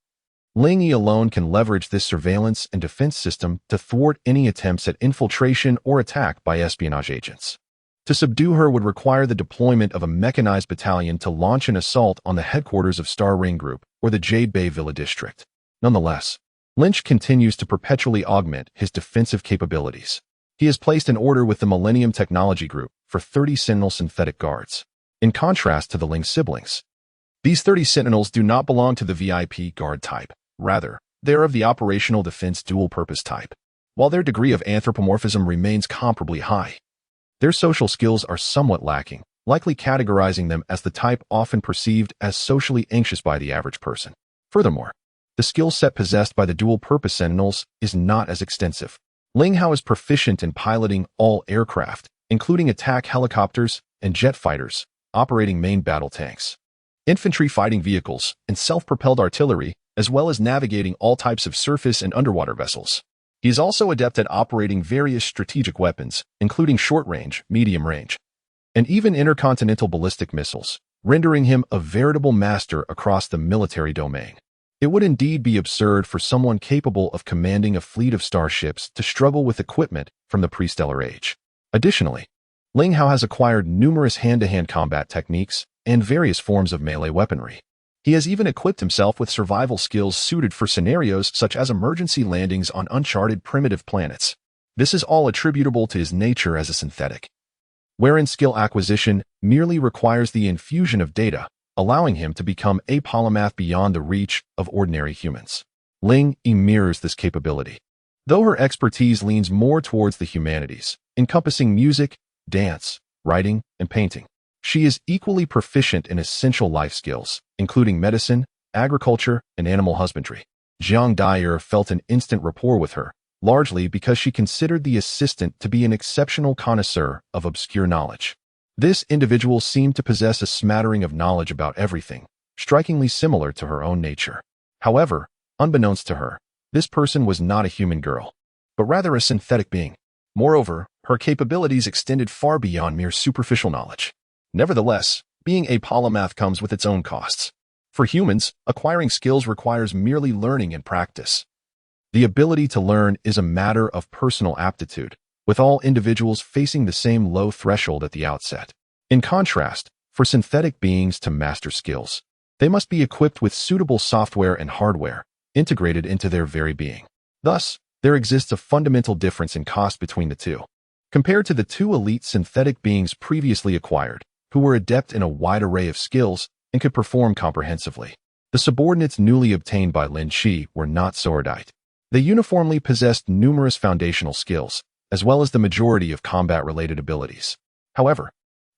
Lin Qi alone can leverage this surveillance and defense system to thwart any attempts at infiltration or attack by espionage agents. To subdue her would require the deployment of a mechanized battalion to launch an assault on the headquarters of Star Ring Group or the Jade Bay Villa District. Nonetheless, Lin Qi continues to perpetually augment his defensive capabilities. He has placed an order with the Millennium Technology Group for 30 Sentinel synthetic guards, in contrast to the Ling siblings. These 30 Sentinels do not belong to the VIP guard type. Rather, they are of the operational defense dual-purpose type. While their degree of anthropomorphism remains comparably high, their social skills are somewhat lacking, likely categorizing them as the type often perceived as socially anxious by the average person. Furthermore, the skill set possessed by the dual-purpose Sentinels is not as extensive. Ling Hao is proficient in piloting all aircraft, including attack helicopters and jet fighters, operating main battle tanks, infantry fighting vehicles, and self-propelled artillery, as well as navigating all types of surface and underwater vessels. He is also adept at operating various strategic weapons, including short-range, medium-range, and even intercontinental ballistic missiles, rendering him a veritable master across the military domain. It would indeed be absurd for someone capable of commanding a fleet of starships to struggle with equipment from the pre-stellar age. Additionally, Ling Hao has acquired numerous hand-to-hand combat techniques and various forms of melee weaponry. He has even equipped himself with survival skills suited for scenarios such as emergency landings on uncharted primitive planets. This is all attributable to his nature as a synthetic, wherein skill acquisition merely requires the infusion of data, allowing him to become a polymath beyond the reach of ordinary humans. Lin Qi mirrors this capability, though her expertise leans more towards the humanities, encompassing music, dance, writing, and painting. She is equally proficient in essential life skills, including medicine, agriculture, and animal husbandry. Jiang Dyer felt an instant rapport with her, largely because she considered the assistant to be an exceptional connoisseur of obscure knowledge. This individual seemed to possess a smattering of knowledge about everything, strikingly similar to her own nature. However, unbeknownst to her, this person was not a human girl, but rather a synthetic being. Moreover, her capabilities extended far beyond mere superficial knowledge. Nevertheless, being a polymath comes with its own costs. For humans, acquiring skills requires merely learning and practice. The ability to learn is a matter of personal aptitude, with all individuals facing the same low threshold at the outset. In contrast, for synthetic beings to master skills, they must be equipped with suitable software and hardware, integrated into their very being. Thus, there exists a fundamental difference in cost between the two. Compared to the two elite synthetic beings previously acquired, who were adept in a wide array of skills and could perform comprehensively, the subordinates newly obtained by Lin Qi were not so erudite. They uniformly possessed numerous foundational skills, as well as the majority of combat-related abilities. However,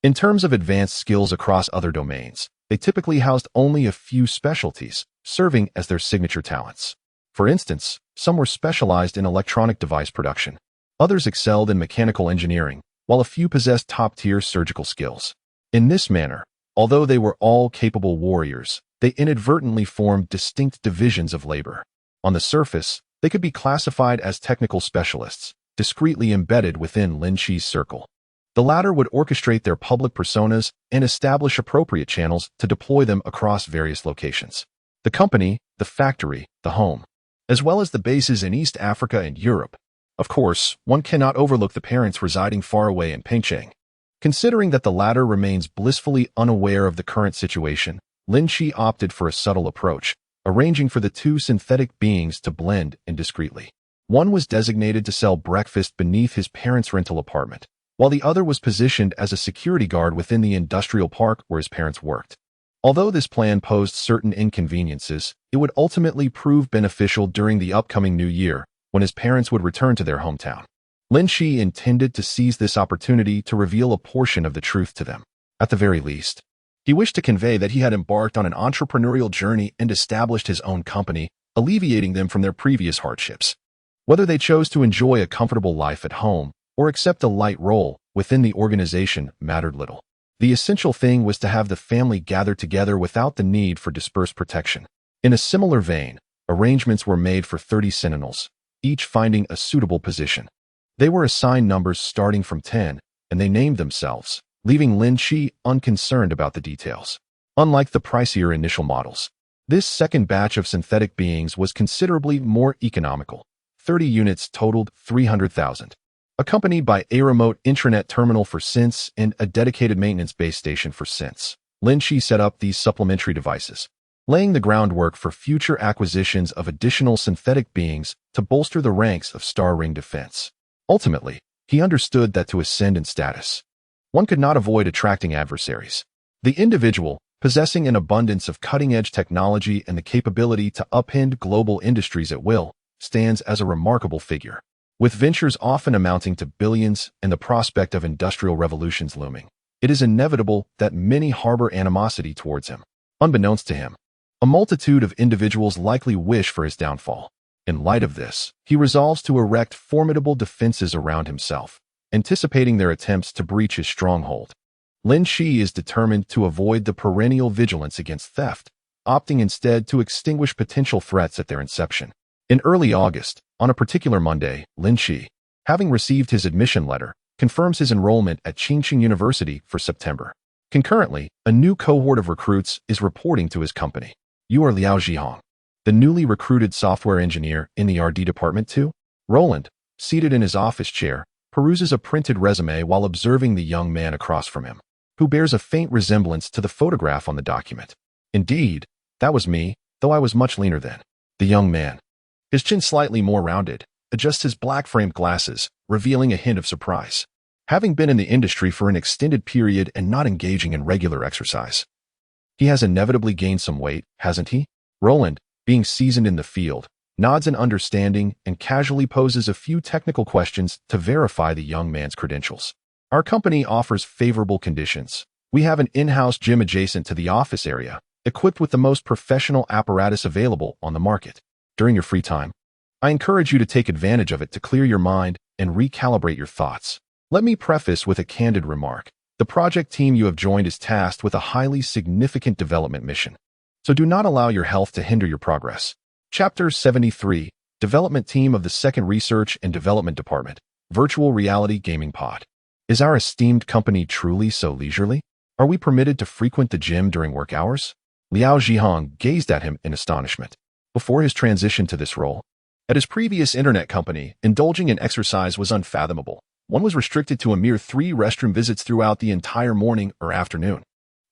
in terms of advanced skills across other domains, they typically housed only a few specialties, serving as their signature talents. For instance, some were specialized in electronic device production. Others excelled in mechanical engineering, while a few possessed top-tier surgical skills. In this manner, although they were all capable warriors, they inadvertently formed distinct divisions of labor. On the surface, they could be classified as technical specialists, discreetly embedded within Lin Qi's circle. The latter would orchestrate their public personas and establish appropriate channels to deploy them across various locations. The company, the factory, the home, as well as the bases in East Africa and Europe. Of course, one cannot overlook the parents residing far away in Pengcheng. Considering that the latter remains blissfully unaware of the current situation, Lin Qi opted for a subtle approach, arranging for the two synthetic beings to blend indiscreetly. One was designated to sell breakfast beneath his parents' rental apartment, while the other was positioned as a security guard within the industrial park where his parents worked. Although this plan posed certain inconveniences, it would ultimately prove beneficial during the upcoming new year, when his parents would return to their hometown. Lin Qi intended to seize this opportunity to reveal a portion of the truth to them. At the very least, he wished to convey that he had embarked on an entrepreneurial journey and established his own company, alleviating them from their previous hardships. Whether they chose to enjoy a comfortable life at home or accept a light role within the organization mattered little. The essential thing was to have the family gather together without the need for dispersed protection. In a similar vein, arrangements were made for 30 sentinels, each finding a suitable position. They were assigned numbers starting from 10, and they named themselves, leaving Lin Qi unconcerned about the details. Unlike the pricier initial models, this second batch of synthetic beings was considerably more economical. 30 units totaled 300,000. Accompanied by a remote intranet terminal for Synths and a dedicated maintenance base station for Synths, Lin Qi set up these supplementary devices, laying the groundwork for future acquisitions of additional synthetic beings to bolster the ranks of Star Ring defense. Ultimately, he understood that to ascend in status, one could not avoid attracting adversaries. The individual, possessing an abundance of cutting-edge technology and the capability to upend global industries at will, stands as a remarkable figure. With ventures often amounting to billions and the prospect of industrial revolutions looming, it is inevitable that many harbor animosity towards him. Unbeknownst to him, a multitude of individuals likely wish for his downfall. In light of this, he resolves to erect formidable defenses around himself, anticipating their attempts to breach his stronghold. Lin Qi is determined to avoid the perennial vigilance against theft, opting instead to extinguish potential threats at their inception. In early August, on a particular Monday, Lin Qi, having received his admission letter, confirms his enrollment at Qingqing University for September. Concurrently, a new cohort of recruits is reporting to his company. You are Liao Zhihong, the newly recruited software engineer in the RD department too? Roland, seated in his office chair, peruses a printed resume while observing the young man across from him, who bears a faint resemblance to the photograph on the document. Indeed, that was me, though I was much leaner then. The young man, his chin slightly more rounded, adjusts his black-framed glasses, revealing a hint of surprise. Having been in the industry for an extended period and not engaging in regular exercise, he has inevitably gained some weight, hasn't he? Roland, being seasoned in the field, nods in understanding and casually poses a few technical questions to verify the young man's credentials. Our company offers favorable conditions. We have an in-house gym adjacent to the office area, equipped with the most professional apparatus available on the market. During your free time, I encourage you to take advantage of it to clear your mind and recalibrate your thoughts. Let me preface with a candid remark. The project team you have joined is tasked with a highly significant development mission, so do not allow your health to hinder your progress. Chapter 73, Development Team of the 2nd Research and Development Department, Virtual Reality Gaming Pod. Is our esteemed company truly so leisurely? Are we permitted to frequent the gym during work hours? Liao Zhihong gazed at him in astonishment. Before his transition to this role, at his previous internet company, indulging in exercise was unfathomable. One was restricted to a mere 3 restroom visits throughout the entire morning or afternoon.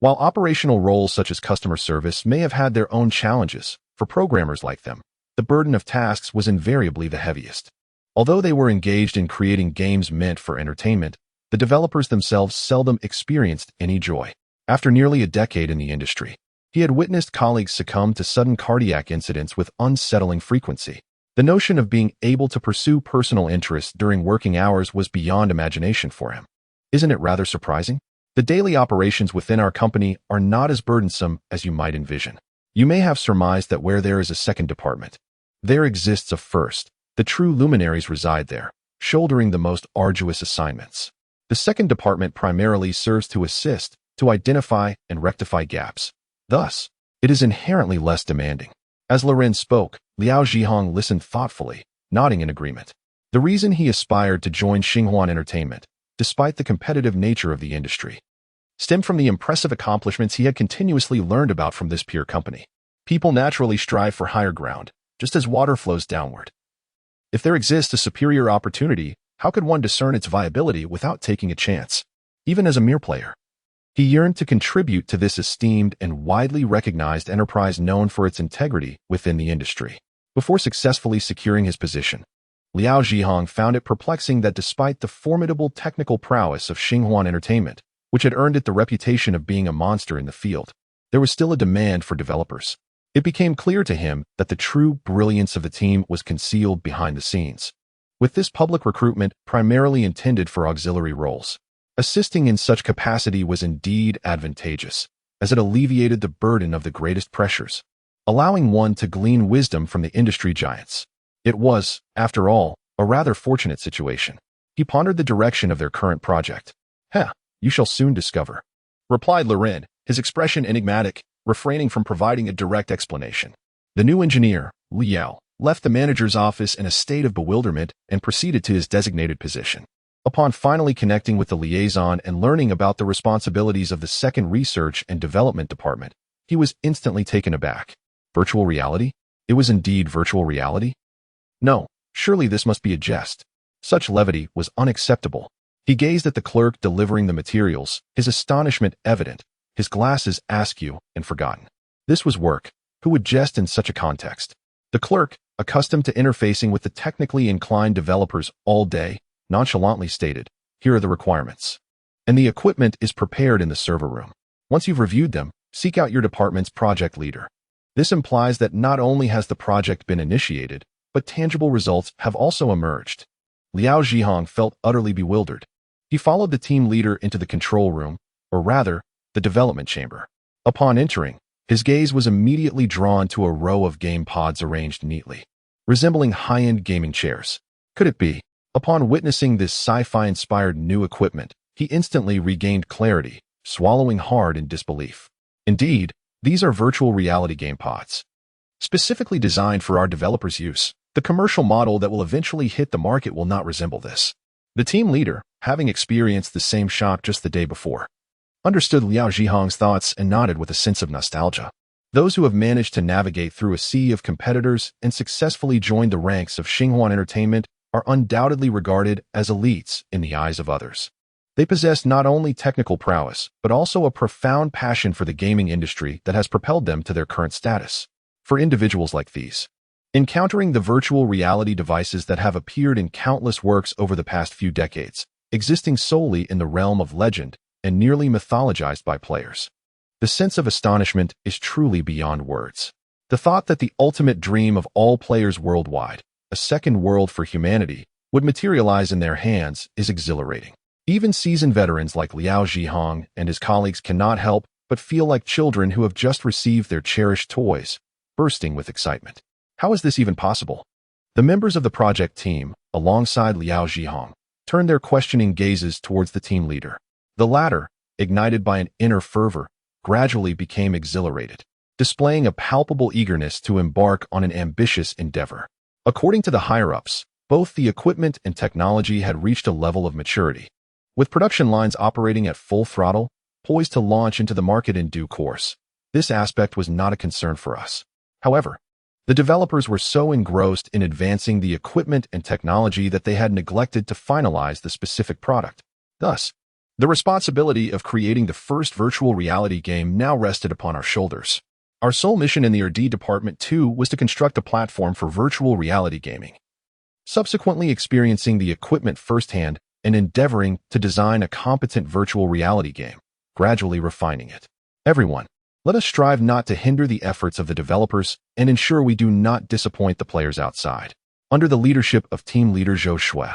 While operational roles such as customer service may have had their own challenges, for programmers like them, the burden of tasks was invariably the heaviest. Although they were engaged in creating games meant for entertainment, the developers themselves seldom experienced any joy. After nearly a decade in the industry, he had witnessed colleagues succumb to sudden cardiac incidents with unsettling frequency. The notion of being able to pursue personal interests during working hours was beyond imagination for him. Isn't it rather surprising? The daily operations within our company are not as burdensome as you might envision. You may have surmised that where there is a 2nd department, there exists a 1st. The true luminaries reside there, shouldering the most arduous assignments. The 2nd department primarily serves to assist, to identify and rectify gaps. Thus, it is inherently less demanding. As Loren spoke, Liao Zhihong listened thoughtfully, nodding in agreement. The reason he aspired to join Xinhuan Entertainment, despite the competitive nature of the industry, stemmed from the impressive accomplishments he had continuously learned about from this peer company. People naturally strive for higher ground, just as water flows downward. If there exists a superior opportunity, how could one discern its viability without taking a chance, even as a mere player? He yearned to contribute to this esteemed and widely recognized enterprise known for its integrity within the industry. Before successfully securing his position, Liao Zhihong found it perplexing that despite the formidable technical prowess of Xinhuan Entertainment, which had earned it the reputation of being a monster in the field, there was still a demand for developers. It became clear to him that the true brilliance of the team was concealed behind the scenes. With this public recruitment primarily intended for auxiliary roles, assisting in such capacity was indeed advantageous, as it alleviated the burden of the greatest pressures. allowing one to glean wisdom from the industry giants. It was, after all, a rather fortunate situation. He pondered the direction of their current project. You shall soon discover, replied Lin, his expression enigmatic, refraining from providing a direct explanation. The new engineer, Liao, left the manager's office in a state of bewilderment and proceeded to his designated position. Upon finally connecting with the liaison and learning about the responsibilities of the second research and development department, he was instantly taken aback. Virtual reality? It was indeed virtual reality? No, surely this must be a jest. Such levity was unacceptable. He gazed at the clerk delivering the materials, his astonishment evident, his glasses askew and forgotten. This was work. Who would jest in such a context? The clerk, accustomed to interfacing with the technically inclined developers all day, nonchalantly stated, "Here are the requirements. And the equipment is prepared in the server room. Once you've reviewed them, seek out your department's project leader." This implies that not only has the project been initiated, but tangible results have also emerged. Liao Zhihong felt utterly bewildered. He followed the team leader into the control room, or rather, the development chamber. Upon entering, his gaze was immediately drawn to a row of game pods arranged neatly, resembling high-end gaming chairs. Could it be? Upon witnessing this sci-fi-inspired new equipment, he instantly regained clarity, swallowing hard in disbelief. Indeed, these are virtual reality game pods, specifically designed for our developers' use. The commercial model that will eventually hit the market will not resemble this. The team leader, having experienced the same shock just the day before, understood Liao Zhihong's thoughts and nodded with a sense of nostalgia. Those who have managed to navigate through a sea of competitors and successfully joined the ranks of Xinhuan Entertainment are undoubtedly regarded as elites in the eyes of others. They possess not only technical prowess, but also a profound passion for the gaming industry that has propelled them to their current status. For individuals like these, encountering the virtual reality devices that have appeared in countless works over the past few decades, existing solely in the realm of legend and nearly mythologized by players, the sense of astonishment is truly beyond words. The thought that the ultimate dream of all players worldwide, a second world for humanity, would materialize in their hands is exhilarating. Even seasoned veterans like Liao Zhihong and his colleagues cannot help but feel like children who have just received their cherished toys, bursting with excitement. How is this even possible? The members of the project team, alongside Liao Zhihong, turned their questioning gazes towards the team leader. The latter, ignited by an inner fervor, gradually became exhilarated, displaying a palpable eagerness to embark on an ambitious endeavor. According to the higher-ups, both the equipment and technology had reached a level of maturity, with production lines operating at full throttle, poised to launch into the market in due course. This aspect was not a concern for us. However, the developers were so engrossed in advancing the equipment and technology that they had neglected to finalize the specific product. Thus, the responsibility of creating the first virtual reality game now rested upon our shoulders. Our sole mission in the R&D department, too, was to construct a platform for virtual reality gaming. Subsequently experiencing the equipment firsthand and endeavoring to design a competent virtual reality game, gradually refining it. Everyone, let us strive not to hinder the efforts of the developers and ensure we do not disappoint the players outside. Under the leadership of team leader Zhou Shui,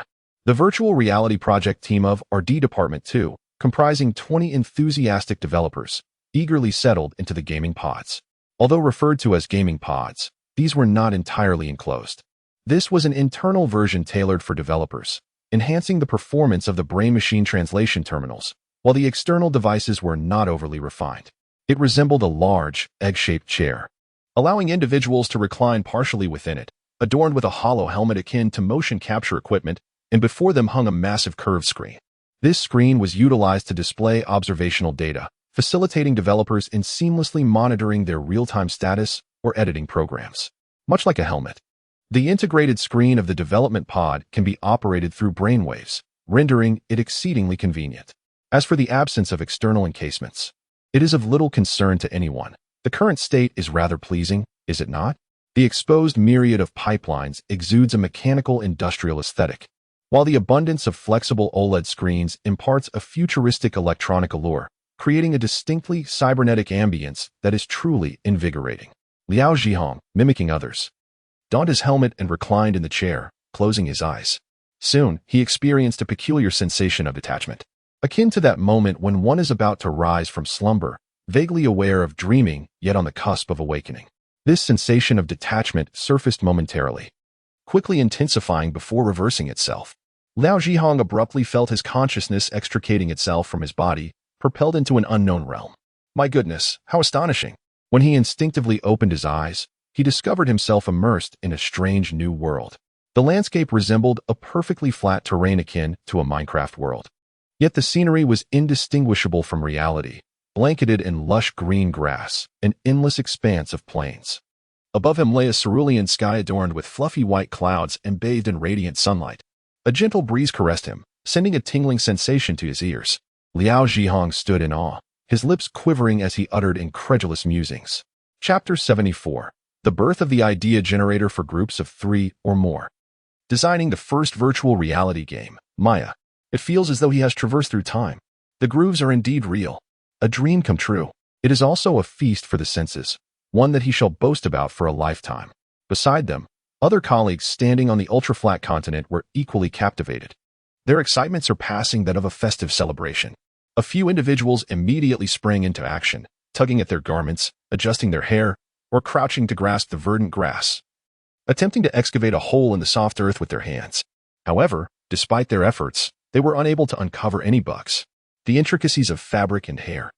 the virtual reality project team of R&D Department 2, comprising 20 enthusiastic developers, eagerly settled into the gaming pods. Although referred to as gaming pods, these were not entirely enclosed. This was an internal version tailored for developers, enhancing the performance of the brain-machine translation terminals, while the external devices were not overly refined. It resembled a large, egg-shaped chair, allowing individuals to recline partially within it, adorned with a hollow helmet akin to motion capture equipment, and before them hung a massive curved screen. This screen was utilized to display observational data, facilitating developers in seamlessly monitoring their real-time status or editing programs. Much like a helmet, the integrated screen of the development pod can be operated through brainwaves, rendering it exceedingly convenient. As for the absence of external encasements, it is of little concern to anyone. The current state is rather pleasing, is it not? The exposed myriad of pipelines exudes a mechanical industrial aesthetic, while the abundance of flexible OLED screens imparts a futuristic electronic allure, creating a distinctly cybernetic ambience that is truly invigorating. Liao Zhihong, mimicking others, donned his helmet and reclined in the chair, closing his eyes. Soon, he experienced a peculiar sensation of detachment, akin to that moment when one is about to rise from slumber, vaguely aware of dreaming, yet on the cusp of awakening. This sensation of detachment surfaced momentarily, quickly intensifying before reversing itself. Liao Zhihong abruptly felt his consciousness extricating itself from his body, propelled into an unknown realm. My goodness, how astonishing! When he instinctively opened his eyes, he discovered himself immersed in a strange new world. The landscape resembled a perfectly flat terrain akin to a Minecraft world. Yet the scenery was indistinguishable from reality, blanketed in lush green grass, an endless expanse of plains. Above him lay a cerulean sky adorned with fluffy white clouds and bathed in radiant sunlight. A gentle breeze caressed him, sending a tingling sensation to his ears. Liao Zhihong stood in awe, his lips quivering as he uttered incredulous musings. Chapter 74. The Birth of the Idea Generator for Groups of 3 or More. Designing the first virtual reality game, Maya. It feels as though he has traversed through time. The grooves are indeed real. A dream come true. It is also a feast for the senses, one that he shall boast about for a lifetime. Beside them, other colleagues standing on the ultra-flat continent were equally captivated. Their excitement surpassing that of a festive celebration. A few individuals immediately sprang into action, tugging at their garments, adjusting their hair, or crouching to grasp the verdant grass, attempting to excavate a hole in the soft earth with their hands. However, despite their efforts, they were unable to uncover any bugs. The intricacies of fabric and hair,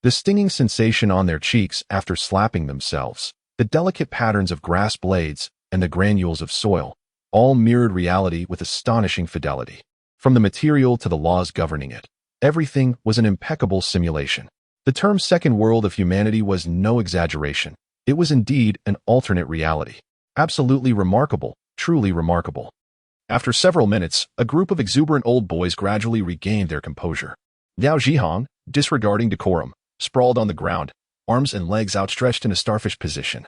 the stinging sensation on their cheeks after slapping themselves, the delicate patterns of grass blades, and the granules of soil, all mirrored reality with astonishing fidelity. From the material to the laws governing it, everything was an impeccable simulation. The term second world of humanity was no exaggeration. It was indeed an alternate reality. Absolutely remarkable, truly remarkable. After several minutes, a group of exuberant old boys gradually regained their composure. Liao Zhihong, disregarding decorum, sprawled on the ground, arms and legs outstretched in a starfish position,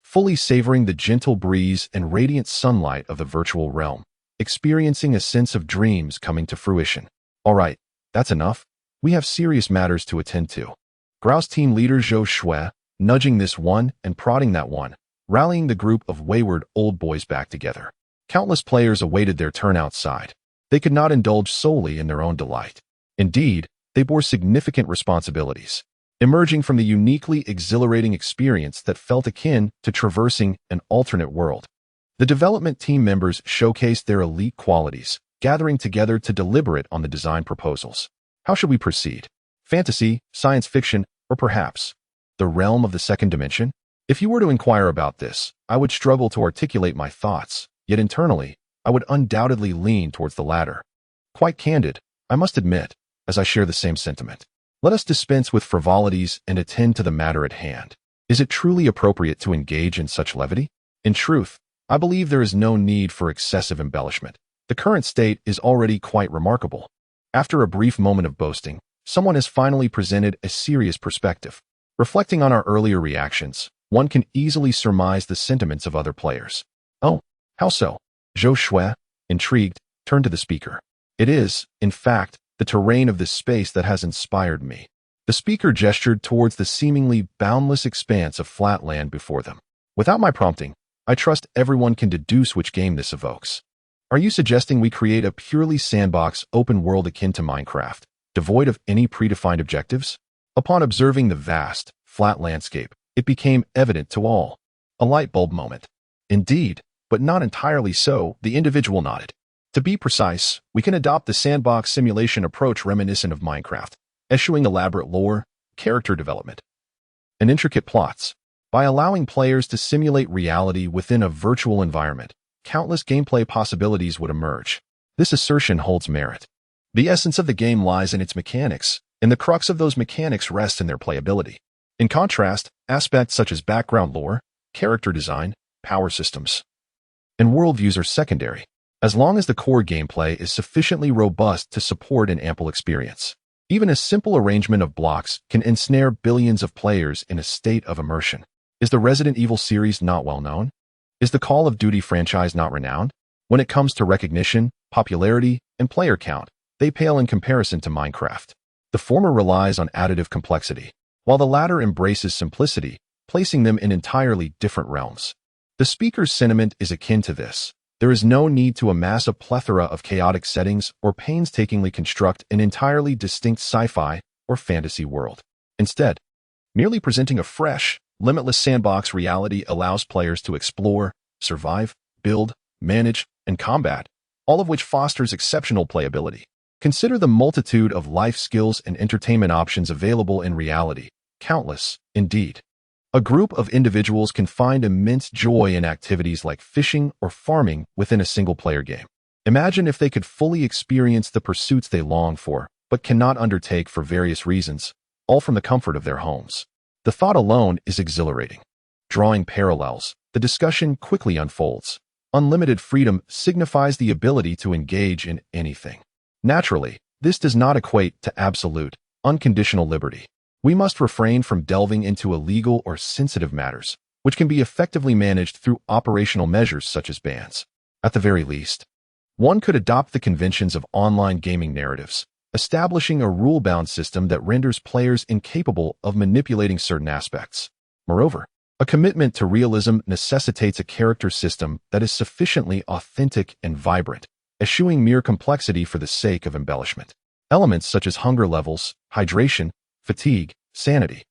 fully savoring the gentle breeze and radiant sunlight of the virtual realm, experiencing a sense of dreams coming to fruition. All right, that's enough. We have serious matters to attend to. Grouse team leader Zhou Shui, nudging this one and prodding that one, rallying the group of wayward old boys back together. Countless players awaited their turn outside. They could not indulge solely in their own delight. Indeed, they bore significant responsibilities, emerging from the uniquely exhilarating experience that felt akin to traversing an alternate world. The development team members showcased their elite qualities, gathering together to deliberate on the design proposals. How should we proceed? Fantasy, science fiction, or perhaps the realm of the second dimension? If you were to inquire about this, I would struggle to articulate my thoughts, yet internally, I would undoubtedly lean towards the latter. Quite candid, I must admit, as I share the same sentiment. Let us dispense with frivolities and attend to the matter at hand. Is it truly appropriate to engage in such levity? In truth, I believe there is no need for excessive embellishment. The current state is already quite remarkable. After a brief moment of boasting, someone has finally presented a serious perspective. Reflecting on our earlier reactions, one can easily surmise the sentiments of other players. Oh, how so? Zhou Shui, intrigued, turned to the speaker. It is, in fact, the terrain of this space that has inspired me. The speaker gestured towards the seemingly boundless expanse of flat land before them. Without my prompting, I trust everyone can deduce which game this evokes. Are you suggesting we create a purely sandbox open world akin to Minecraft, devoid of any predefined objectives? Upon observing the vast, flat landscape, it became evident to all. A light bulb moment. Indeed, but not entirely so, the individual nodded. To be precise, we can adopt the sandbox simulation approach reminiscent of Minecraft, eschewing elaborate lore, character development, and intricate plots. By allowing players to simulate reality within a virtual environment, countless gameplay possibilities would emerge. This assertion holds merit. The essence of the game lies in its mechanics, and the crux of those mechanics rests in their playability. In contrast, aspects such as background lore, character design, power systems, and worldviews are secondary, as long as the core gameplay is sufficiently robust to support an ample experience. Even a simple arrangement of blocks can ensnare billions of players in a state of immersion. Is the Resident Evil series not well known? Is the Call of Duty franchise not renowned? When it comes to recognition, popularity, and player count, they pale in comparison to Minecraft. The former relies on additive complexity, while the latter embraces simplicity, placing them in entirely different realms. The speaker's sentiment is akin to this. There is no need to amass a plethora of chaotic settings or painstakingly construct an entirely distinct sci-fi or fantasy world. Instead, merely presenting a fresh, Limitless sandbox reality allows players to explore, survive, build, manage, and combat, all of which fosters exceptional playability. Consider the multitude of life skills and entertainment options available in reality. Countless, indeed. A group of individuals can find immense joy in activities like fishing or farming within a single-player game. Imagine if they could fully experience the pursuits they long for, but cannot undertake for various reasons, all from the comfort of their homes. The thought alone is exhilarating. Drawing parallels, the discussion quickly unfolds. Unlimited freedom signifies the ability to engage in anything. Naturally, this does not equate to absolute, unconditional liberty. We must refrain from delving into illegal or sensitive matters, which can be effectively managed through operational measures such as bans. At the very least, one could adopt the conventions of online gaming narratives, establishing a rule-bound system that renders players incapable of manipulating certain aspects. Moreover, a commitment to realism necessitates a character system that is sufficiently authentic and vibrant, eschewing mere complexity for the sake of embellishment. Elements such as hunger levels, hydration, fatigue, sanity,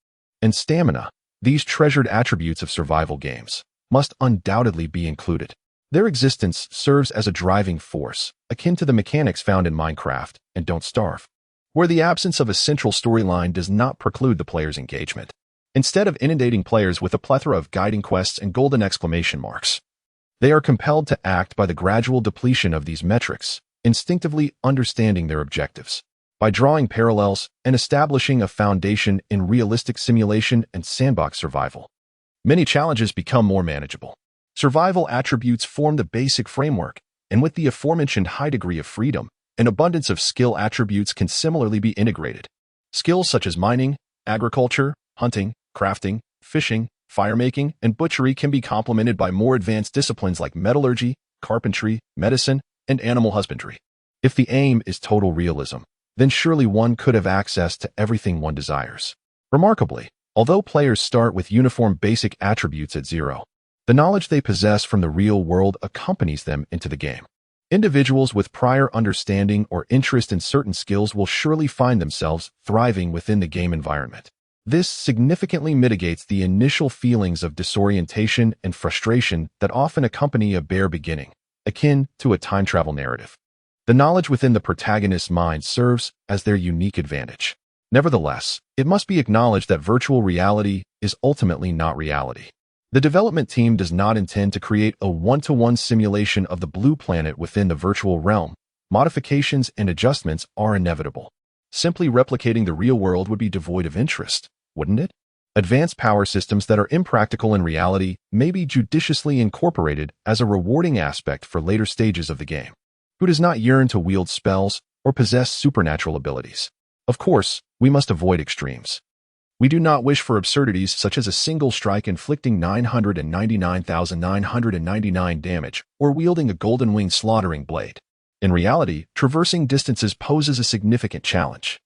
and stamina, these treasured attributes of survival games, must undoubtedly be included. Their existence serves as a driving force, akin to the mechanics found in Minecraft and Don't Starve, where the absence of a central storyline does not preclude the player's engagement. Instead of inundating players with a plethora of guiding quests and golden exclamation marks, they are compelled to act by the gradual depletion of these metrics, instinctively understanding their objectives. By drawing parallels and establishing a foundation in realistic simulation and sandbox survival, many challenges become more manageable. Survival attributes form the basic framework, and with the aforementioned high degree of freedom, an abundance of skill attributes can similarly be integrated. Skills such as mining, agriculture, hunting, crafting, fishing, firemaking, and butchery can be complemented by more advanced disciplines like metallurgy, carpentry, medicine, and animal husbandry. If the aim is total realism, then surely one could have access to everything one desires. Remarkably, although players start with uniform basic attributes at zero, the knowledge they possess from the real world accompanies them into the game. Individuals with prior understanding or interest in certain skills will surely find themselves thriving within the game environment. This significantly mitigates the initial feelings of disorientation and frustration that often accompany a bare beginning, akin to a time travel narrative. The knowledge within the protagonist's mind serves as their unique advantage. Nevertheless, it must be acknowledged that virtual reality is ultimately not reality. The development team does not intend to create a one-to-one simulation of the blue planet within the virtual realm. Modifications and adjustments are inevitable. Simply replicating the real world would be devoid of interest, wouldn't it? Advanced power systems that are impractical in reality may be judiciously incorporated as a rewarding aspect for later stages of the game. Who does not yearn to wield spells or possess supernatural abilities? Of course, we must avoid extremes. We do not wish for absurdities such as a single strike inflicting 999,999 damage or wielding a golden-winged slaughtering blade. In reality, traversing distances poses a significant challenge.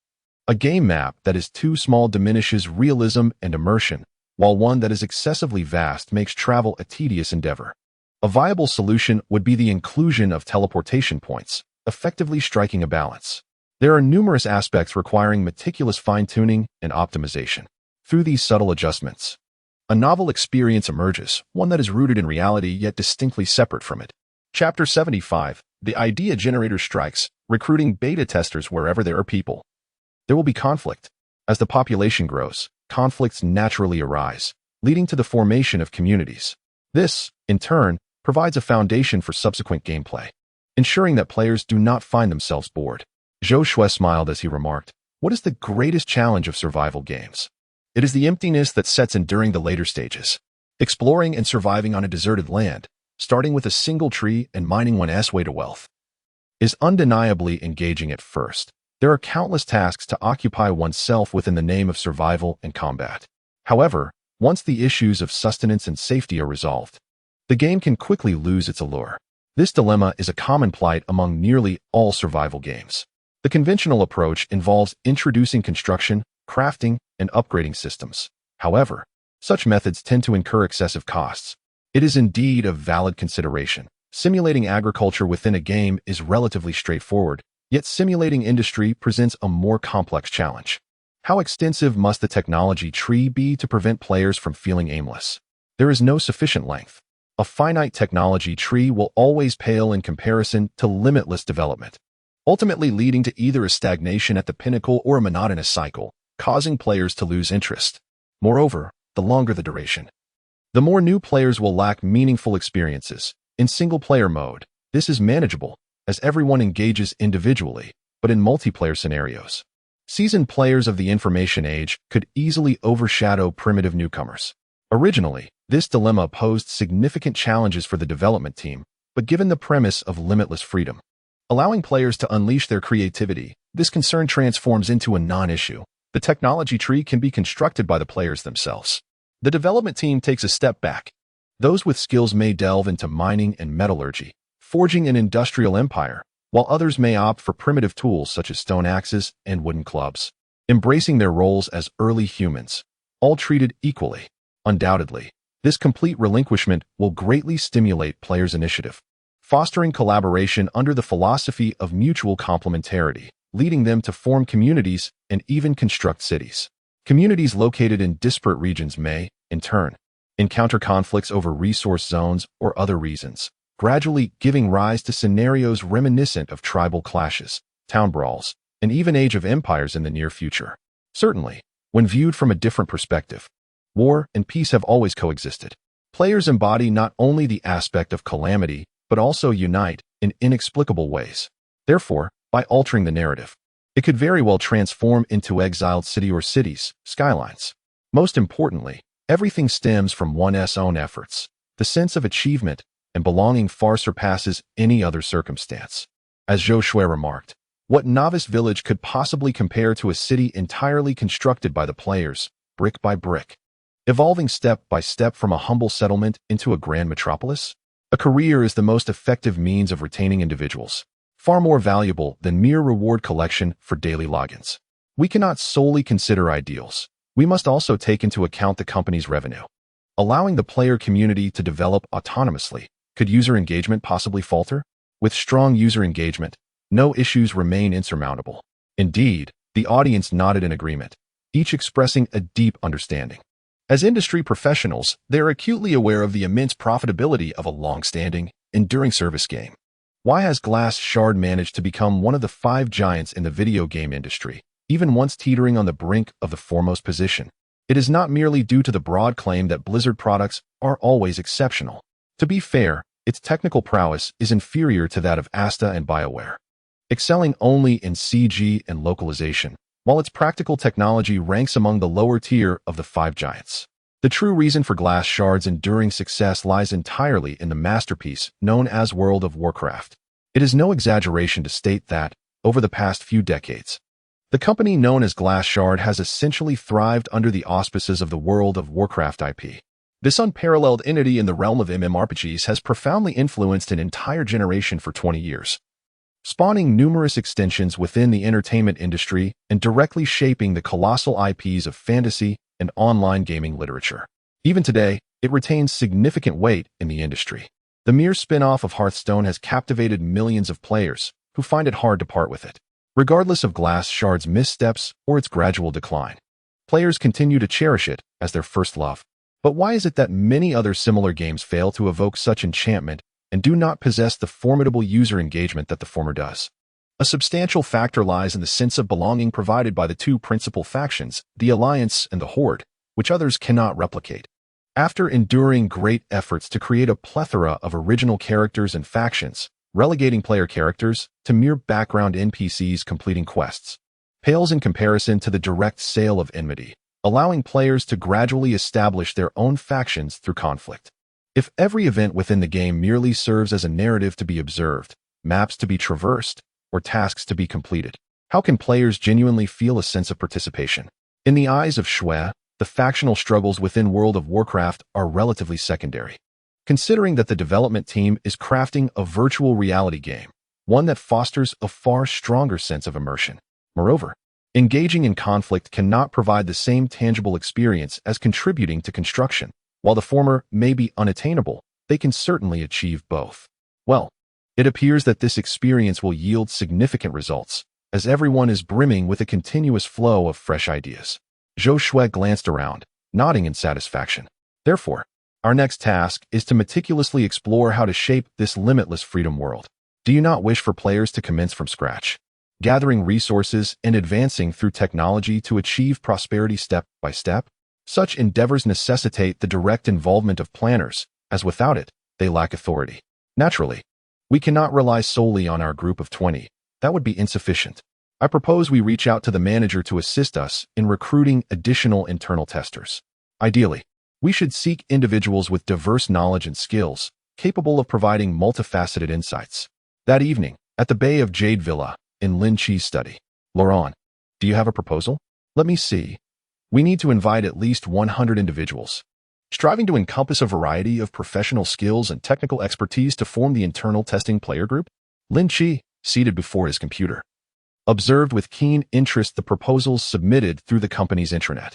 A game map that is too small diminishes realism and immersion, while one that is excessively vast makes travel a tedious endeavor. A viable solution would be the inclusion of teleportation points, effectively striking a balance. There are numerous aspects requiring meticulous fine-tuning and optimization. Through these subtle adjustments, a novel experience emerges, one that is rooted in reality yet distinctly separate from it. Chapter 75. The Idea Generator Strikes, Recruiting Beta Testers Wherever There Are People. There will be conflict. As the population grows, conflicts naturally arise, leading to the formation of communities. This, in turn, provides a foundation for subsequent gameplay, ensuring that players do not find themselves bored. Zhou Shui smiled as he remarked, "What is the greatest challenge of survival games? It is the emptiness that sets in during the later stages. Exploring and surviving on a deserted land, starting with a single tree and mining one's way to wealth, is undeniably engaging at first. There are countless tasks to occupy oneself within the name of survival and combat. However, once the issues of sustenance and safety are resolved, the game can quickly lose its allure. This dilemma is a common plight among nearly all survival games. The conventional approach involves introducing construction, crafting, and upgrading systems. However, such methods tend to incur excessive costs. It is indeed a valid consideration. Simulating agriculture within a game is relatively straightforward, yet simulating industry presents a more complex challenge. How extensive must the technology tree be to prevent players from feeling aimless? There is no sufficient length. A finite technology tree will always pale in comparison to limitless development, ultimately leading to either a stagnation at the pinnacle or a monotonous cycle, causing players to lose interest. Moreover, the longer the duration, the more new players will lack meaningful experiences. In single-player mode, this is manageable, as everyone engages individually, but in multiplayer scenarios, seasoned players of the information age could easily overshadow primitive newcomers. Originally, this dilemma posed significant challenges for the development team, but given the premise of limitless freedom, allowing players to unleash their creativity, this concern transforms into a non-issue. The technology tree can be constructed by the players themselves. The development team takes a step back. Those with skills may delve into mining and metallurgy, forging an industrial empire, while others may opt for primitive tools such as stone axes and wooden clubs, embracing their roles as early humans, all treated equally. Undoubtedly, this complete relinquishment will greatly stimulate players' initiative, fostering collaboration under the philosophy of mutual complementarity, leading them to form communities and even construct cities. Communities located in disparate regions may, in turn, encounter conflicts over resource zones or other reasons, gradually giving rise to scenarios reminiscent of tribal clashes, town brawls, and even Age of Empires in the near future. Certainly, when viewed from a different perspective, war and peace have always coexisted. Players embody not only the aspect of calamity, but also unite in inexplicable ways. Therefore, by altering the narrative, it could very well transform into exiled city or cities, skylines. Most importantly, everything stems from one's own efforts. The sense of achievement and belonging far surpasses any other circumstance. As Zhou Shui remarked, what novice village could possibly compare to a city entirely constructed by the players, brick by brick, evolving step by step from a humble settlement into a grand metropolis? A career is the most effective means of retaining individuals, far more valuable than mere reward collection for daily logins. We cannot solely consider ideals. We must also take into account the company's revenue. Allowing the player community to develop autonomously, could user engagement possibly falter? With strong user engagement, no issues remain insurmountable. Indeed, the audience nodded in agreement, each expressing a deep understanding. As industry professionals, they are acutely aware of the immense profitability of a long-standing, enduring service game. Why has Glass Shard managed to become one of the 5 giants in the video game industry, even once teetering on the brink of the foremost position? It is not merely due to the broad claim that Blizzard products are always exceptional. To be fair, its technical prowess is inferior to that of Asta and BioWare, excelling only in CG and localization, while its practical technology ranks among the lower tier of the 5 giants. The true reason for Glass Shard's enduring success lies entirely in the masterpiece known as World of Warcraft. It is no exaggeration to state that, over the past few decades, the company known as Glass Shard has essentially thrived under the auspices of the World of Warcraft IP. This unparalleled entity in the realm of MMORPGs has profoundly influenced an entire generation for 20 years, spawning numerous extensions within the entertainment industry and directly shaping the colossal IPs of fantasy and online gaming literature. Even today, it retains significant weight in the industry. The mere spin-off of Hearthstone has captivated millions of players who find it hard to part with it. Regardless of Glass Shard's missteps or its gradual decline, players continue to cherish it as their first love. But why is it that many other similar games fail to evoke such enchantment and do not possess the formidable user engagement that the former does? A substantial factor lies in the sense of belonging provided by the 2 principal factions, the Alliance and the Horde, which others cannot replicate. After enduring great efforts to create a plethora of original characters and factions, relegating player characters to mere background NPCs completing quests pales in comparison to the direct sale of enmity, allowing players to gradually establish their own factions through conflict. If every event within the game merely serves as a narrative to be observed, maps to be traversed, or tasks to be completed, how can players genuinely feel a sense of participation? In the eyes of Shui, the factional struggles within World of Warcraft are relatively secondary, considering that the development team is crafting a virtual reality game, one that fosters a far stronger sense of immersion. Moreover, engaging in conflict cannot provide the same tangible experience as contributing to construction. While the former may be unattainable, they can certainly achieve both. Well, it appears that this experience will yield significant results, as everyone is brimming with a continuous flow of fresh ideas. Zhou Shui glanced around, nodding in satisfaction. Therefore, our next task is to meticulously explore how to shape this limitless freedom world. Do you not wish for players to commence from scratch, gathering resources and advancing through technology to achieve prosperity step by step? Such endeavors necessitate the direct involvement of planners, as without it, they lack authority. Naturally, we cannot rely solely on our group of 20. That would be insufficient. I propose we reach out to the manager to assist us in recruiting additional internal testers. Ideally, we should seek individuals with diverse knowledge and skills, capable of providing multifaceted insights. That evening, at the Bay of Jade Villa, in Lin Qi's study. Laurent, do you have a proposal? Let me see. We need to invite at least 100 individuals, striving to encompass a variety of professional skills and technical expertise to form the internal testing player group. Lin Qi, seated before his computer, observed with keen interest the proposals submitted through the company's intranet.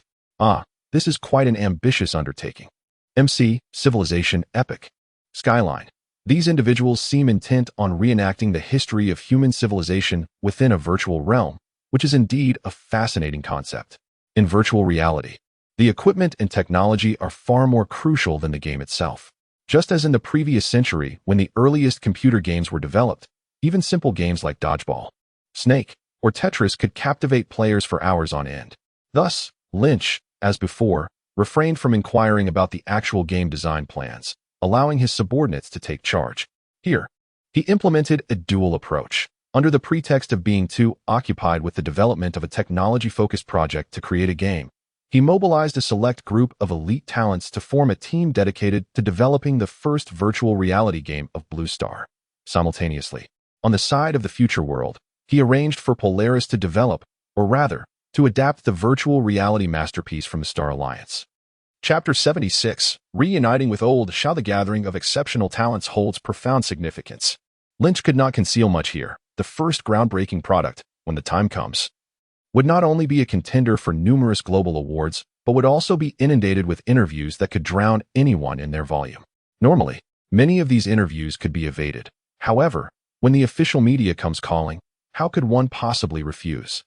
This is quite an ambitious undertaking. MC, Civilization, Epic, Skyline. These individuals seem intent on reenacting the history of human civilization within a virtual realm, which is indeed a fascinating concept. In virtual reality, the equipment and technology are far more crucial than the game itself. Just as in the previous century when the earliest computer games were developed, even simple games like Dodgeball, Snake, or Tetris could captivate players for hours on end. Thus, Lynch, as before, refrained from inquiring about the actual game design plans, allowing his subordinates to take charge. Here, he implemented a dual approach. Under the pretext of being too occupied with the development of a technology-focused project to create a game, he mobilized a select group of elite talents to form a team dedicated to developing the first virtual reality game of Blue Star. Simultaneously, on the side of the future world, he arranged for Polaris to develop, or rather, to adapt the virtual reality masterpiece from the Star Alliance. Chapter 76, Reuniting with Old Shao. The gathering of exceptional talents holds profound significance. Lynch could not conceal much here. The first groundbreaking product, when the time comes, would not only be a contender for numerous global awards, but would also be inundated with interviews that could drown anyone in their volume. Normally, many of these interviews could be evaded. However, when the official media comes calling, how could one possibly refuse?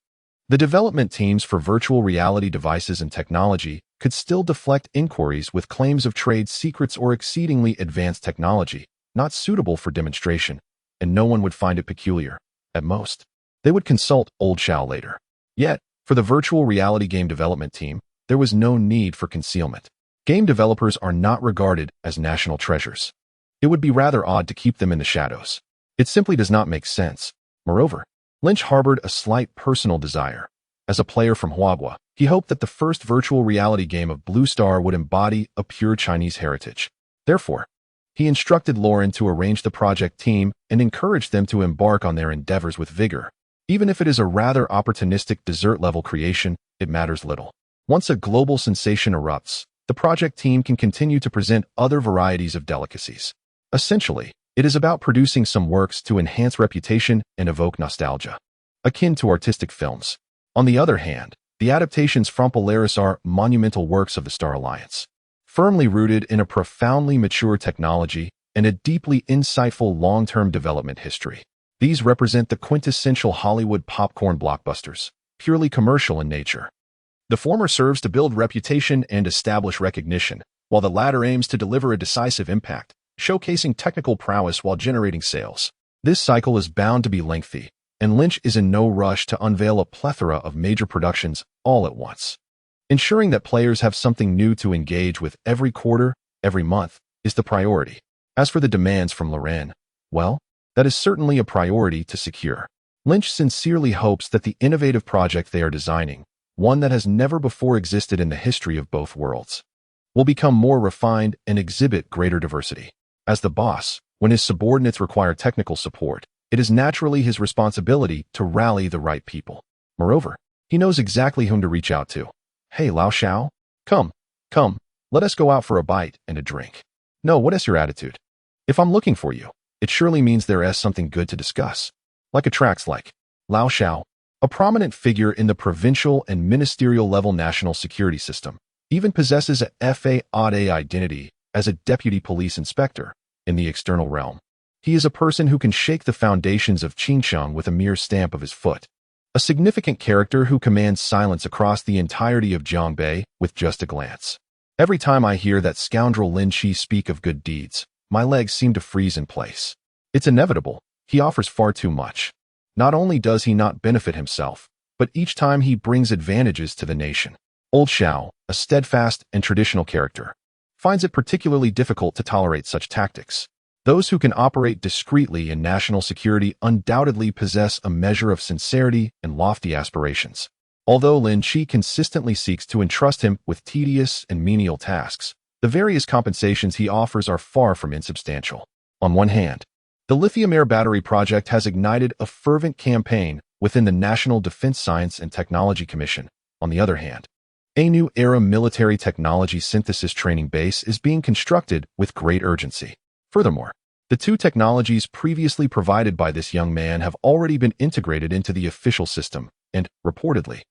The development teams for virtual reality devices and technology could still deflect inquiries with claims of trade secrets or exceedingly advanced technology, not suitable for demonstration, and no one would find it peculiar. At most, they would consult Old Shao later. Yet, for the virtual reality game development team, there was no need for concealment. Game developers are not regarded as national treasures. It would be rather odd to keep them in the shadows. It simply does not make sense. Moreover, Lynch harbored a slight personal desire. As a player from Huagua, he hoped that the first virtual reality game of Blue Star would embody a pure Chinese heritage. Therefore, he instructed Lauren to arrange the project team and encouraged them to embark on their endeavors with vigor. Even if it is a rather opportunistic dessert-level creation, it matters little. Once a global sensation erupts, the project team can continue to present other varieties of delicacies. Essentially, it is about producing some works to enhance reputation and evoke nostalgia, akin to artistic films. On the other hand, the adaptations from Polaris are monumental works of the Star Alliance, firmly rooted in a profoundly mature technology and a deeply insightful long-term development history. These represent the quintessential Hollywood popcorn blockbusters, purely commercial in nature. The former serves to build reputation and establish recognition, while the latter aims to deliver a decisive impact, showcasing technical prowess while generating sales. This cycle is bound to be lengthy, and Lynch is in no rush to unveil a plethora of major productions all at once. Ensuring that players have something new to engage with every quarter, every month, is the priority. As for the demands from Loren, well, that is certainly a priority to secure. Lynch sincerely hopes that the innovative project they are designing, one that has never before existed in the history of both worlds, will become more refined and exhibit greater diversity. As the boss, when his subordinates require technical support, it is naturally his responsibility to rally the right people. Moreover, he knows exactly whom to reach out to. Hey, Lao Shao? Come, let us go out for a bite and a drink. No, what is your attitude? If I'm looking for you, it surely means there is something good to discuss. Like attracts like Lao Shao, a prominent figure in the provincial and ministerial level national security system, even possesses a FA-odd-A identity as a deputy police inspector in the external realm. He is a person who can shake the foundations of Qingsheng with a mere stamp of his foot. a significant character who commands silence across the entirety of Zhongbei with just a glance. Every time I hear that scoundrel Lin Qi speak of good deeds, my legs seem to freeze in place. It's inevitable. He offers far too much. Not only does he not benefit himself, but each time he brings advantages to the nation. Old Xiao, a steadfast and traditional character, finds it particularly difficult to tolerate such tactics. Those who can operate discreetly in national security undoubtedly possess a measure of sincerity and lofty aspirations. Although Lin Qi consistently seeks to entrust him with tedious and menial tasks, the various compensations he offers are far from insubstantial. On one hand, the lithium-air battery project has ignited a fervent campaign within the National Defense Science and Technology Commission. On the other hand, a new era military technology synthesis training base is being constructed with great urgency. Furthermore, the two technologies previously provided by this young man have already been integrated into the official system and, reportedly,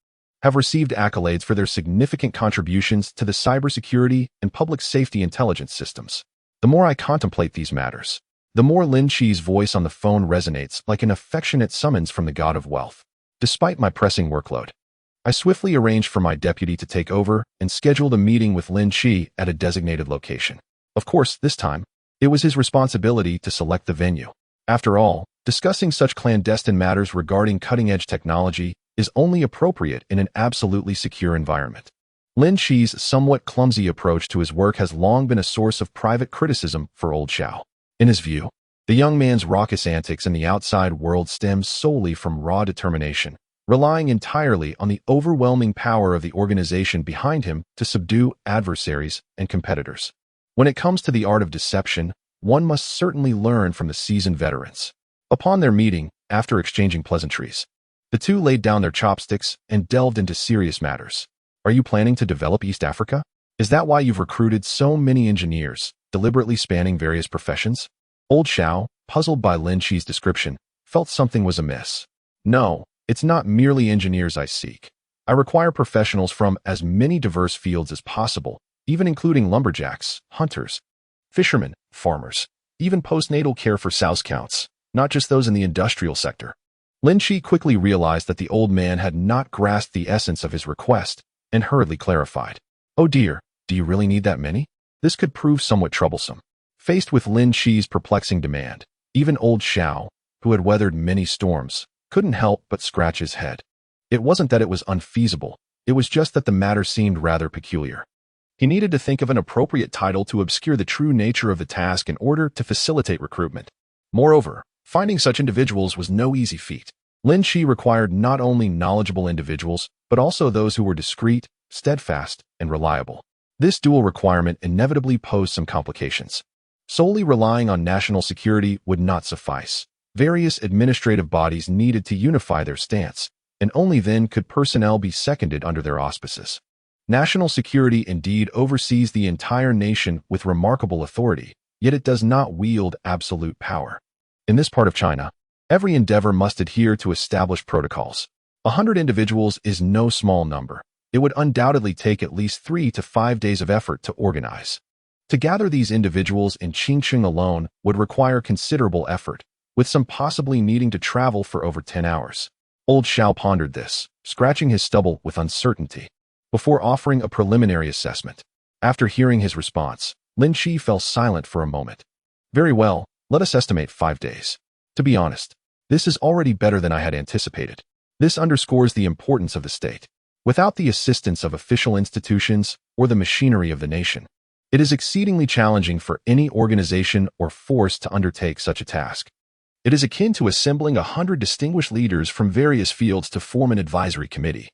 have received accolades for their significant contributions to the cybersecurity and public safety intelligence systems. The more I contemplate these matters, the more Lin Qi's voice on the phone resonates like an affectionate summons from the god of wealth. Despite my pressing workload, I swiftly arranged for my deputy to take over and scheduled a meeting with Lin Qi at a designated location. Of course, this time, it was his responsibility to select the venue. After all, discussing such clandestine matters regarding cutting-edge technology is only appropriate in an absolutely secure environment. Lin Qi's somewhat clumsy approach to his work has long been a source of private criticism for Old Xiao. In his view, the young man's raucous antics in the outside world stems solely from raw determination, relying entirely on the overwhelming power of the organization behind him to subdue adversaries and competitors. When it comes to the art of deception, one must certainly learn from the seasoned veterans. Upon their meeting, after exchanging pleasantries, the two laid down their chopsticks and delved into serious matters. Are you planning to develop East Africa? Is that why you've recruited so many engineers, deliberately spanning various professions? Old Xiao, puzzled by Lin Qi's description, felt something was amiss. No, it's not merely engineers I seek. I require professionals from as many diverse fields as possible, even including lumberjacks, hunters, fishermen, farmers, even postnatal care for sows counts, not just those in the industrial sector. Lin Qi quickly realized that the old man had not grasped the essence of his request and hurriedly clarified. Oh dear, do you really need that many? This could prove somewhat troublesome. Faced with Lin Qi's perplexing demand, even Old Xiao, who had weathered many storms, couldn't help but scratch his head. It wasn't that it was unfeasible, it was just that the matter seemed rather peculiar. He needed to think of an appropriate title to obscure the true nature of the task in order to facilitate recruitment. Moreover, finding such individuals was no easy feat. Lin Qi required not only knowledgeable individuals, but also those who were discreet, steadfast, and reliable. This dual requirement inevitably posed some complications. Solely relying on national security would not suffice. Various administrative bodies needed to unify their stance, and only then could personnel be seconded under their auspices. National security indeed oversees the entire nation with remarkable authority, yet it does not wield absolute power. In this part of China, every endeavor must adhere to established protocols. 100 individuals is no small number. It would undoubtedly take at least 3 to 5 days of effort to organize. To gather these individuals in Qingcheng alone would require considerable effort, with some possibly needing to travel for over 10 hours. Old Xiao pondered this, scratching his stubble with uncertainty, before offering a preliminary assessment. After hearing his response, Lin Qi fell silent for a moment. Very well, let us estimate 5 days. To be honest, this is already better than I had anticipated. This underscores the importance of the state. Without the assistance of official institutions or the machinery of the nation, it is exceedingly challenging for any organization or force to undertake such a task. It is akin to assembling 100 distinguished leaders from various fields to form an advisory committee.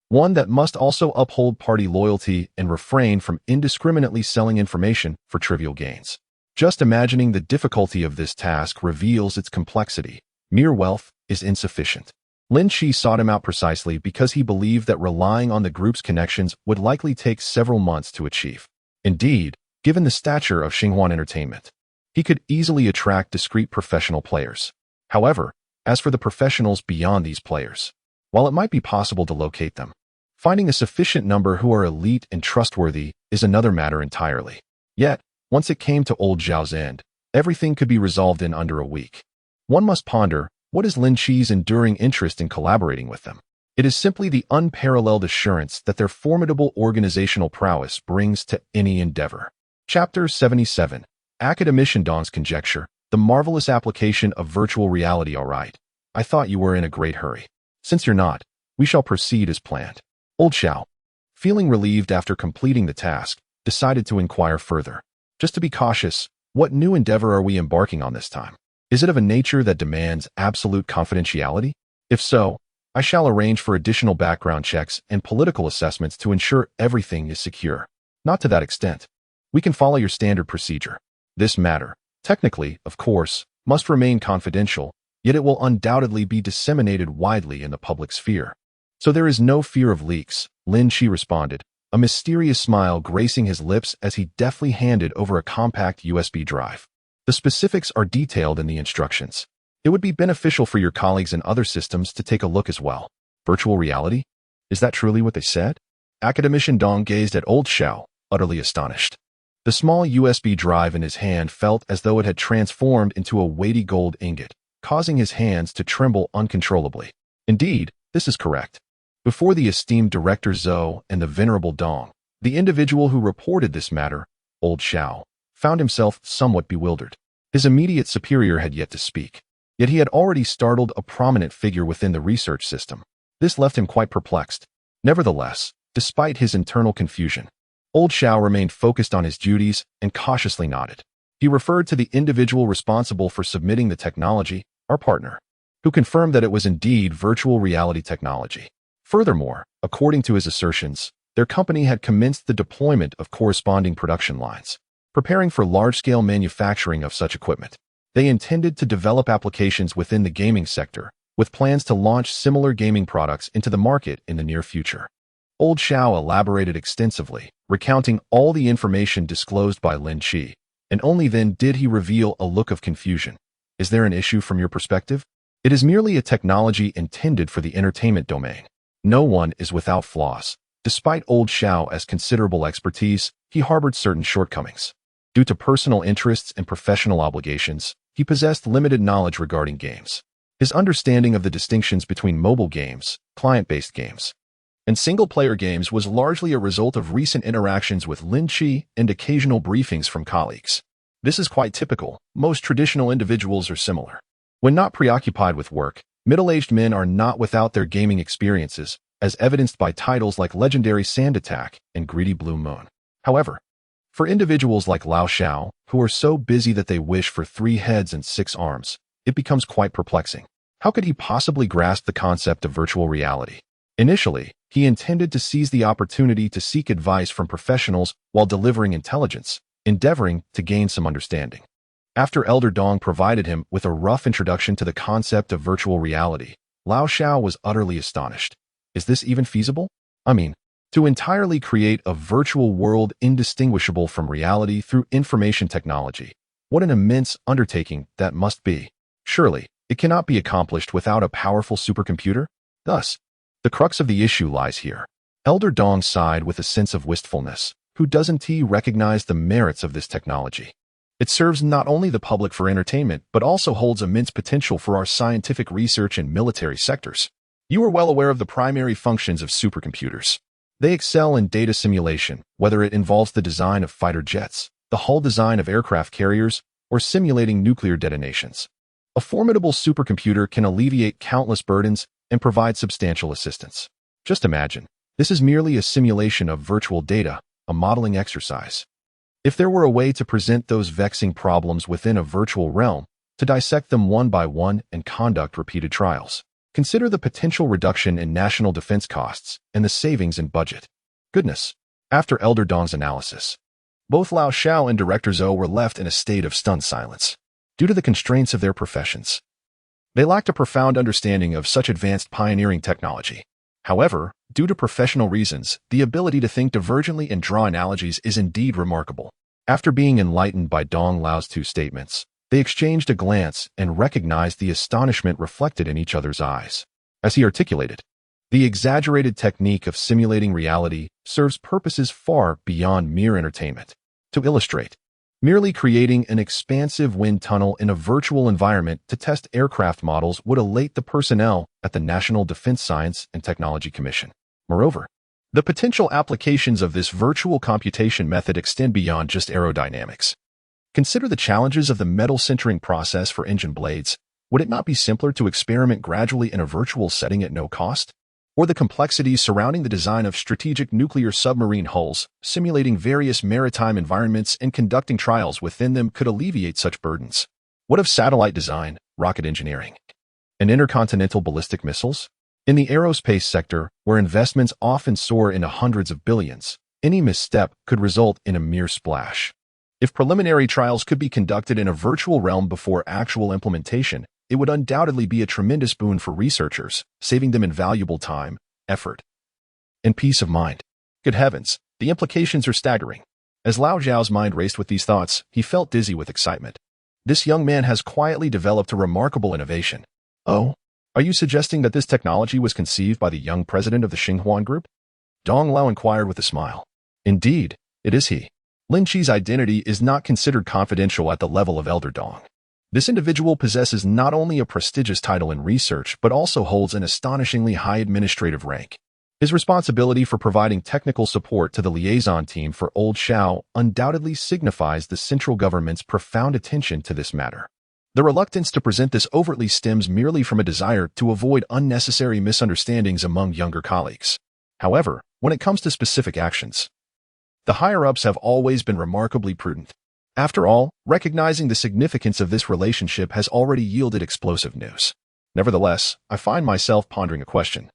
One that must also uphold party loyalty and refrain from indiscriminately selling information for trivial gains. Just imagining the difficulty of this task reveals its complexity. Mere wealth is insufficient. Lin Qi sought him out precisely because he believed that relying on the group's connections would likely take several months to achieve. Indeed, given the stature of Xinhuan Entertainment, he could easily attract discreet professional players. However, as for the professionals beyond these players, while it might be possible to locate them, finding a sufficient number who are elite and trustworthy is another matter entirely. Yet, once it came to Old Xiao's end, everything could be resolved in under a week. One must ponder, What is Lin Qi's enduring interest in collaborating with them? It is simply the unparalleled assurance that their formidable organizational prowess brings to any endeavor. Chapter 77. Academician Dong's Conjecture, the marvelous application of virtual reality. All right. I thought you were in a great hurry. Since you're not, we shall proceed as planned. Old Xiao, feeling relieved after completing the task, decided to inquire further. Just to be cautious, what new endeavor are we embarking on this time? Is it of a nature that demands absolute confidentiality? If so, I shall arrange for additional background checks and political assessments to ensure everything is secure. Not to that extent. We can follow your standard procedure. This matter, technically, of course, must remain confidential, yet it will undoubtedly be disseminated widely in the public sphere. So there is no fear of leaks, Lin Qi responded, a mysterious smile gracing his lips as he deftly handed over a compact USB drive. The specifics are detailed in the instructions. It would be beneficial for your colleagues in other systems to take a look as well. Virtual reality? Is that truly what they said? Academician Dong gazed at old Xiao, utterly astonished. The small USB drive in his hand felt as though it had transformed into a weighty gold ingot, causing his hands to tremble uncontrollably. Indeed, this is correct. Before the esteemed Director Zhou and the venerable Dong, the individual who reported this matter, old Xiao, found himself somewhat bewildered. His immediate superior had yet to speak, yet he had already startled a prominent figure within the research system. This left him quite perplexed. Nevertheless, despite his internal confusion, old Xiao remained focused on his duties and cautiously nodded. He referred to the individual responsible for submitting the technology, our partner, who confirmed that it was indeed virtual reality technology. Furthermore, according to his assertions, their company had commenced the deployment of corresponding production lines, preparing for large-scale manufacturing of such equipment. They intended to develop applications within the gaming sector, with plans to launch similar gaming products into the market in the near future. Old Xiao elaborated extensively, recounting all the information disclosed by Lin Qi, and only then did he reveal a look of confusion. Is there an issue from your perspective? It is merely a technology intended for the entertainment domain. No one is without flaws. Despite old Xiao's considerable expertise, he harbored certain shortcomings. Due to personal interests and professional obligations, he possessed limited knowledge regarding games. His understanding of the distinctions between mobile games, client-based games, and single-player games was largely a result of recent interactions with Lin Qi and occasional briefings from colleagues. This is quite typical. Most traditional individuals are similar. When not preoccupied with work, middle-aged men are not without their gaming experiences, as evidenced by titles like Legendary Sand Attack and Greedy Blue Moon. However, for individuals like Lao Xiao, who are so busy that they wish for 3 heads and 6 arms, it becomes quite perplexing. How could he possibly grasp the concept of virtual reality? Initially, he intended to seize the opportunity to seek advice from professionals while delivering intelligence, endeavoring to gain some understanding. After Elder Dong provided him with a rough introduction to the concept of virtual reality, Lao Xiao was utterly astonished. Is this even feasible? To entirely create a virtual world indistinguishable from reality through information technology. What an immense undertaking that must be. Surely, it cannot be accomplished without a powerful supercomputer? Thus, the crux of the issue lies here. Elder Dong sighed with a sense of wistfulness. Who doesn't he recognize the merits of this technology? It serves not only the public for entertainment, but also holds immense potential for our scientific research and military sectors. You are well aware of the primary functions of supercomputers. They excel in data simulation, whether it involves the design of fighter jets, the hull design of aircraft carriers, or simulating nuclear detonations. A formidable supercomputer can alleviate countless burdens and provide substantial assistance. Just imagine, this is merely a simulation of virtual data, a modeling exercise. If there were a way to present those vexing problems within a virtual realm, to dissect them one by one and conduct repeated trials. Consider the potential reduction in national defense costs and the savings in budget. Goodness. After Elder Dong's analysis, both Lao Xiao and Director Zhou were left in a state of stunned silence. Due to the constraints of their professions, they lacked a profound understanding of such advanced pioneering technology. However, due to professional reasons, the ability to think divergently and draw analogies is indeed remarkable. After being enlightened by Dong Lao's 2 statements, they exchanged a glance and recognized the astonishment reflected in each other's eyes. As he articulated, the exaggerated technique of simulating reality serves purposes far beyond mere entertainment. To illustrate, Merely creating an expansive wind tunnel in a virtual environment to test aircraft models would elate the personnel at the National Defense Science and Technology Commission. Moreover, the potential applications of this virtual computation method extend beyond just aerodynamics. Consider the challenges of the metal sintering process for engine blades. Would it not be simpler to experiment gradually in a virtual setting at no cost? Or the complexities surrounding the design of strategic nuclear submarine hulls, simulating various maritime environments and conducting trials within them could alleviate such burdens. What of satellite design, rocket engineering, and intercontinental ballistic missiles? In the aerospace sector, where investments often soar into hundreds of billions, any misstep could result in a mere splash. If preliminary trials could be conducted in a virtual realm before actual implementation, it would undoubtedly be a tremendous boon for researchers, saving them invaluable time, effort, and peace of mind. Good heavens, the implications are staggering. As Lao Zhao's mind raced with these thoughts, he felt dizzy with excitement. This young man has quietly developed a remarkable innovation. Oh, are you suggesting that this technology was conceived by the young president of the Xinhuan Group? Dong Lao inquired with a smile. Indeed, it is he. Lin Qi's identity is not considered confidential at the level of Elder Dong. This individual possesses not only a prestigious title in research, but also holds an astonishingly high administrative rank. His responsibility for providing technical support to the liaison team for Old Xiao undoubtedly signifies the central government's profound attention to this matter. The reluctance to present this overtly stems merely from a desire to avoid unnecessary misunderstandings among younger colleagues. However, when it comes to specific actions, the higher-ups have always been remarkably prudent. After all, recognizing the significance of this relationship has already yielded explosive news. Nevertheless, I find myself pondering a question.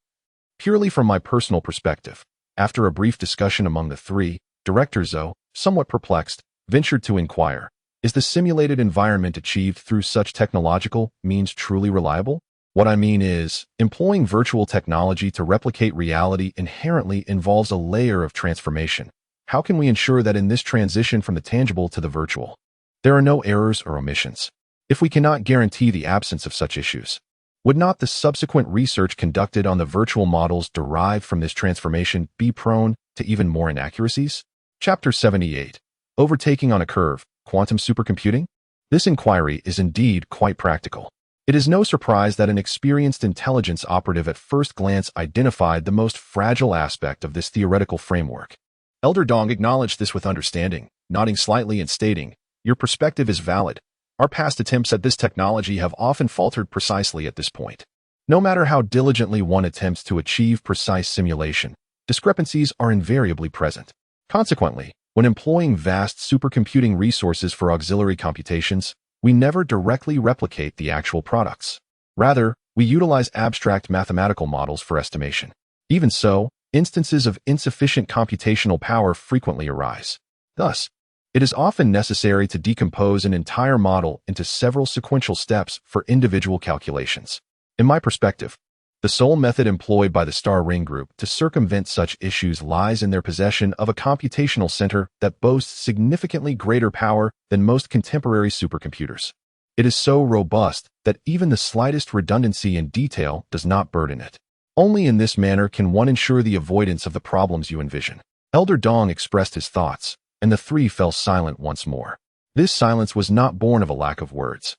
Purely from my personal perspective, after a brief discussion among the three, Director Zhou, somewhat perplexed, ventured to inquire, is the simulated environment achieved through such technological means truly reliable? What I mean is, employing virtual technology to replicate reality inherently involves a layer of transformation. How can we ensure that in this transition from the tangible to the virtual, there are no errors or omissions? If we cannot guarantee the absence of such issues, would not the subsequent research conducted on the virtual models derived from this transformation be prone to even more inaccuracies? Chapter 78. Overtaking on a Curve, Quantum Supercomputing? This inquiry is indeed quite practical. It is no surprise that an experienced intelligence operative at first glance identified the most fragile aspect of this theoretical framework. Elder Dong acknowledged this with understanding, nodding slightly and stating, "Your perspective is valid. Our past attempts at this technology have often faltered precisely at this point. No matter how diligently one attempts to achieve precise simulation, discrepancies are invariably present. Consequently, when employing vast supercomputing resources for auxiliary computations, we never directly replicate the actual products. Rather, we utilize abstract mathematical models for estimation. Even so, instances of insufficient computational power frequently arise. Thus, it is often necessary to decompose an entire model into several sequential steps for individual calculations. In my perspective, the sole method employed by the Star Ring Group to circumvent such issues lies in their possession of a computational center that boasts significantly greater power than most contemporary supercomputers. It is so robust that even the slightest redundancy in detail does not burden it. Only in this manner can one ensure the avoidance of the problems you envision." Elder Dong expressed his thoughts, and the three fell silent once more. This silence was not born of a lack of words,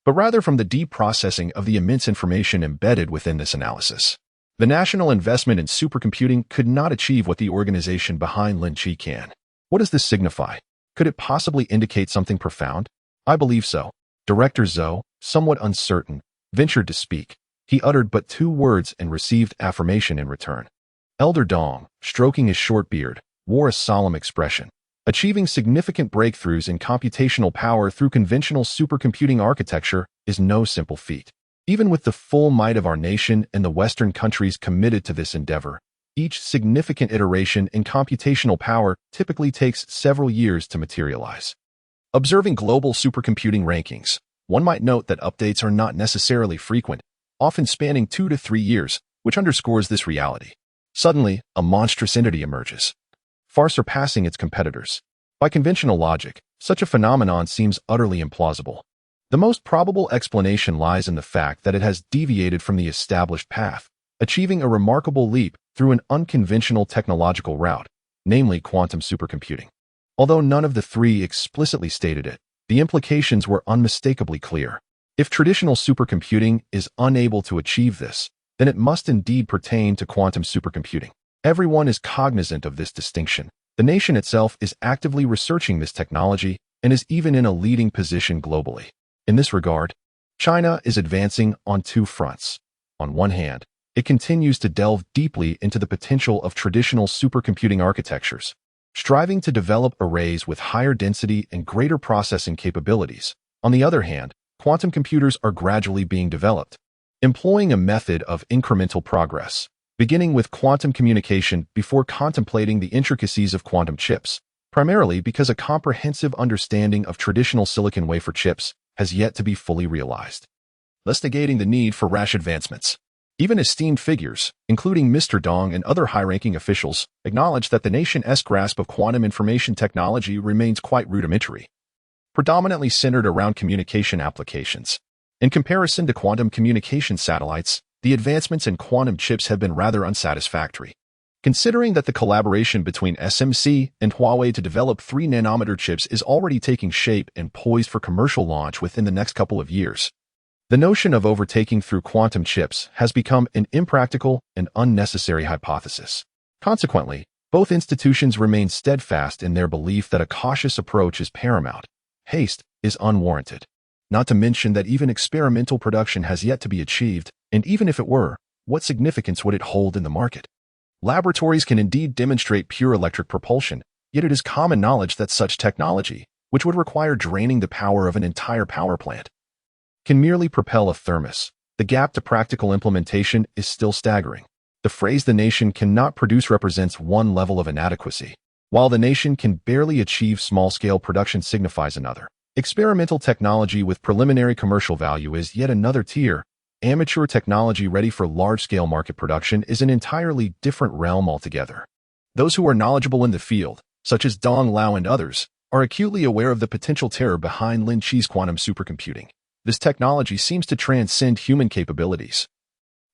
but rather from the deep processing of the immense information embedded within this analysis. The national investment in supercomputing could not achieve what the organization behind Lin Qi can. What does this signify? Could it possibly indicate something profound? I believe so. Director Zhou, somewhat uncertain, ventured to speak. He uttered but 2 words and received affirmation in return. Elder Dong, stroking his short beard, wore a solemn expression. Achieving significant breakthroughs in computational power through conventional supercomputing architecture is no simple feat. Even with the full might of our nation and the Western countries committed to this endeavor, each significant iteration in computational power typically takes several years to materialize. Observing global supercomputing rankings, one might note that updates are not necessarily frequent, often spanning 2 to 3 years, which underscores this reality. Suddenly, a monstrous entity emerges, far surpassing its competitors. By conventional logic, such a phenomenon seems utterly implausible. The most probable explanation lies in the fact that it has deviated from the established path, achieving a remarkable leap through an unconventional technological route, namely quantum supercomputing. Although none of the three explicitly stated it, the implications were unmistakably clear. If traditional supercomputing is unable to achieve this, then it must indeed pertain to quantum supercomputing. Everyone is cognizant of this distinction. The nation itself is actively researching this technology and is even in a leading position globally. In this regard, China is advancing on two fronts. On one hand, it continues to delve deeply into the potential of traditional supercomputing architectures, striving to develop arrays with higher density and greater processing capabilities. On the other hand, quantum computers are gradually being developed, employing a method of incremental progress, beginning with quantum communication before contemplating the intricacies of quantum chips, primarily because a comprehensive understanding of traditional silicon wafer chips has yet to be fully realized, thus negating the need for rash advancements. Even esteemed figures, including Mr. Dong and other high-ranking officials, acknowledge that the nation's grasp of quantum information technology remains quite rudimentary, predominantly centered around communication applications. In comparison to quantum communication satellites, the advancements in quantum chips have been rather unsatisfactory. Considering that the collaboration between SMC and Huawei to develop 3-nanometer chips is already taking shape and poised for commercial launch within the next couple of years, the notion of overtaking through quantum chips has become an impractical and unnecessary hypothesis. Consequently, both institutions remain steadfast in their belief that a cautious approach is paramount. Haste is unwarranted. Not to mention that even experimental production has yet to be achieved, and even if it were, what significance would it hold in the market? Laboratories can indeed demonstrate pure electric propulsion, yet it is common knowledge that such technology, which would require draining the power of an entire power plant, can merely propel a thermos. The gap to practical implementation is still staggering. The phrase "the nation cannot produce" represents one level of inadequacy, while the nation can barely achieve small-scale production signifies another. Experimental technology with preliminary commercial value is yet another tier. Amateur technology ready for large-scale market production is an entirely different realm altogether. Those who are knowledgeable in the field, such as Dong Lao and others, are acutely aware of the potential terror behind Lin Qi's quantum supercomputing. This technology seems to transcend human capabilities,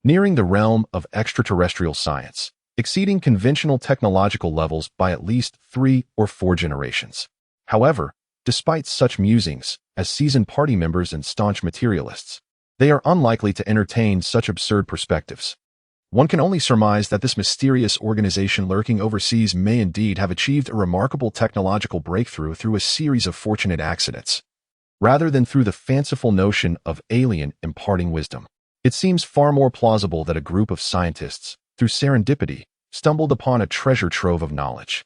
nearing the realm of extraterrestrial science, exceeding conventional technological levels by at least 3 or 4 generations. However, despite such musings, as seasoned party members and staunch materialists, they are unlikely to entertain such absurd perspectives. One can only surmise that this mysterious organization lurking overseas may indeed have achieved a remarkable technological breakthrough through a series of fortunate accidents, rather than through the fanciful notion of alien imparting wisdom. It seems far more plausible that a group of scientists, through serendipity, stumbled upon a treasure trove of knowledge.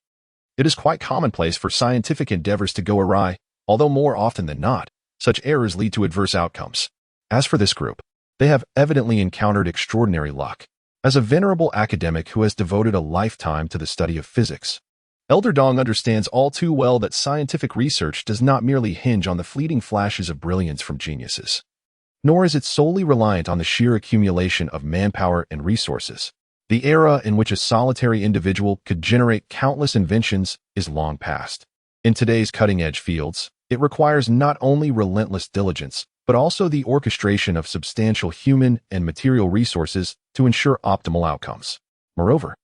It is quite commonplace for scientific endeavors to go awry, although more often than not, such errors lead to adverse outcomes. As for this group, they have evidently encountered extraordinary luck. As a venerable academic who has devoted a lifetime to the study of physics, Elder Dong understands all too well that scientific research does not merely hinge on the fleeting flashes of brilliance from geniuses, nor is it solely reliant on the sheer accumulation of manpower and resources. The era in which a solitary individual could generate countless inventions is long past. In today's cutting-edge fields, it requires not only relentless diligence, but also the orchestration of substantial human and material resources to ensure optimal outcomes. Moreover,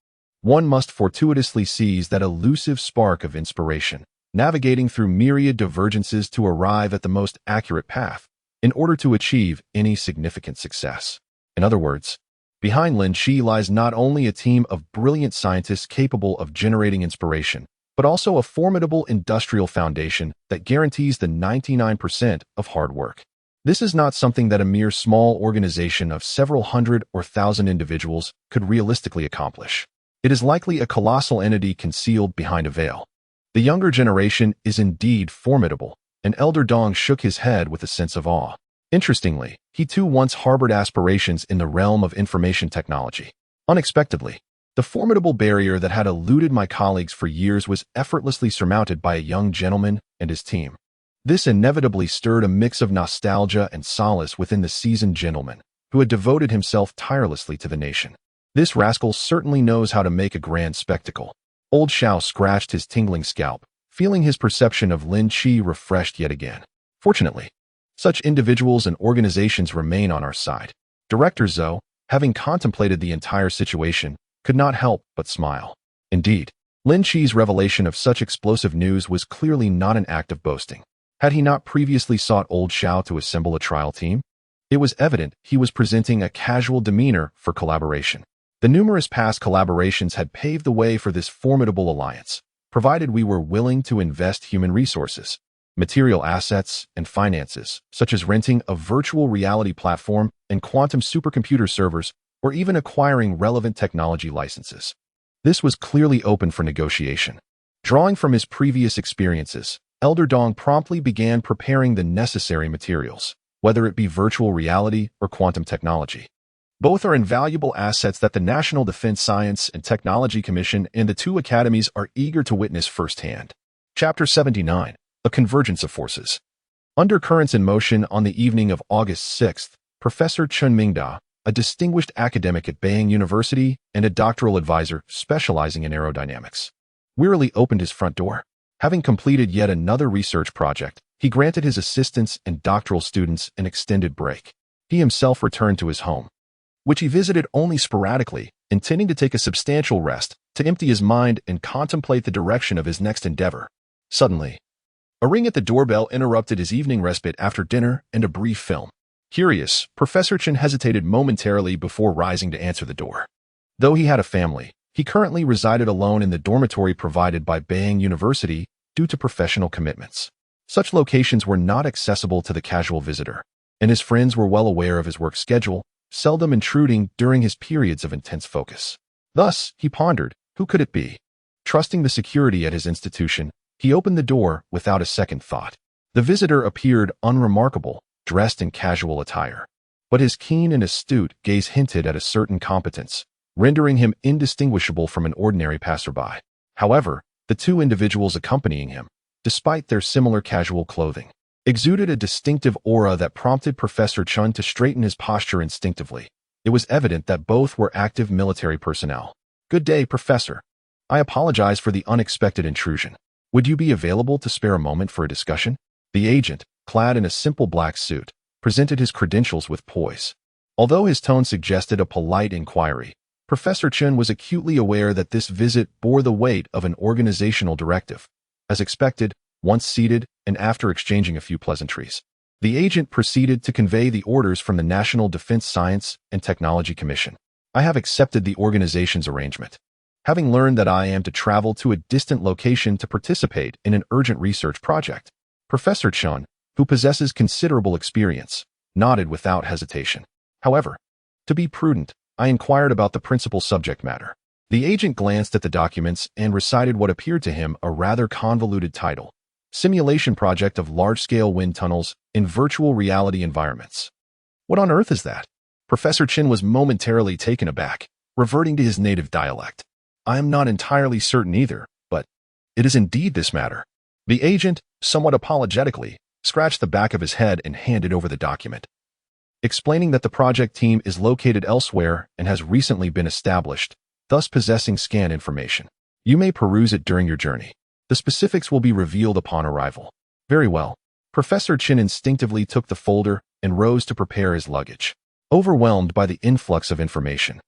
one must fortuitously seize that elusive spark of inspiration, navigating through myriad divergences to arrive at the most accurate path, in order to achieve any significant success. In other words, behind Lin Qi lies not only a team of brilliant scientists capable of generating inspiration, but also a formidable industrial foundation that guarantees the 99% of hard work. This is not something that a mere small organization of several hundred or thousand individuals could realistically accomplish. It is likely a colossal entity concealed behind a veil. The younger generation is indeed formidable, and Elder Dong shook his head with a sense of awe. Interestingly, he too once harbored aspirations in the realm of information technology. Unexpectedly, the formidable barrier that had eluded my colleagues for years was effortlessly surmounted by a young gentleman and his team. This inevitably stirred a mix of nostalgia and solace within the seasoned gentleman, who had devoted himself tirelessly to the nation. This rascal certainly knows how to make a grand spectacle. Old Xiao scratched his tingling scalp, feeling his perception of Lin Qi refreshed yet again. Fortunately, such individuals and organizations remain on our side. Director Zhou, having contemplated the entire situation, could not help but smile. Indeed, Lin Qi's revelation of such explosive news was clearly not an act of boasting. Had he not previously sought old Xiao to assemble a trial team? It was evident he was presenting a casual demeanor for collaboration. The numerous past collaborations had paved the way for this formidable alliance, provided we were willing to invest human resources, material assets, and finances, such as renting a virtual reality platform and quantum supercomputer servers, or even acquiring relevant technology licenses. This was clearly open for negotiation. Drawing from his previous experiences, Elder Dong promptly began preparing the necessary materials, whether it be virtual reality or quantum technology. Both are invaluable assets that the National Defense Science and Technology Commission and the two academies are eager to witness firsthand. Chapter 79. A Convergence of Forces. Undercurrents in motion on the evening of August 6th, Professor Chen Mingda, a distinguished academic at Beijing University and a doctoral advisor specializing in aerodynamics, wearily opened his front door. Having completed yet another research project, he granted his assistants and doctoral students an extended break. He himself returned to his home, which he visited only sporadically, intending to take a substantial rest, to empty his mind and contemplate the direction of his next endeavor. Suddenly, a ring at the doorbell interrupted his evening respite after dinner and a brief film. Curious, Professor Chen hesitated momentarily before rising to answer the door. Though he had a family, he currently resided alone in the dormitory provided by Beijing University due to professional commitments. Such locations were not accessible to the casual visitor, and his friends were well aware of his work schedule, seldom intruding during his periods of intense focus. Thus, he pondered, who could it be? Trusting the security at his institution, he opened the door without a second thought. The visitor appeared unremarkable, dressed in casual attire, but his keen and astute gaze hinted at a certain competence, rendering him indistinguishable from an ordinary passerby. However, the two individuals accompanying him, despite their similar casual clothing, exuded a distinctive aura that prompted Professor Chen to straighten his posture instinctively. It was evident that both were active military personnel. "Good day, Professor. I apologize for the unexpected intrusion. Would you be available to spare a moment for a discussion?" The agent, clad in a simple black suit, presented his credentials with poise. Although his tone suggested a polite inquiry, Professor Chen was acutely aware that this visit bore the weight of an organizational directive. As expected, once seated and after exchanging a few pleasantries, the agent proceeded to convey the orders from the National Defense Science and Technology Commission. "I have accepted the organization's arrangement. Having learned that I am to travel to a distant location to participate in an urgent research project." Professor Chen, who possesses considerable experience, nodded without hesitation. "However, to be prudent, I inquired about the principal subject matter." The agent glanced at the documents and recited what appeared to him a rather convoluted title: Simulation Project of Large-Scale Wind Tunnels in Virtual Reality Environments. "What on earth is that?" Professor Chen was momentarily taken aback, reverting to his native dialect. "I am not entirely certain either, but it is indeed this matter." The agent, somewhat apologetically, scratched the back of his head and handed over the document, explaining that the project team is located elsewhere and has recently been established, thus possessing scan information. "You may peruse it during your journey. The specifics will be revealed upon arrival." "Very well." Professor Chen instinctively took the folder and rose to prepare his luggage. Overwhelmed by the influx of information,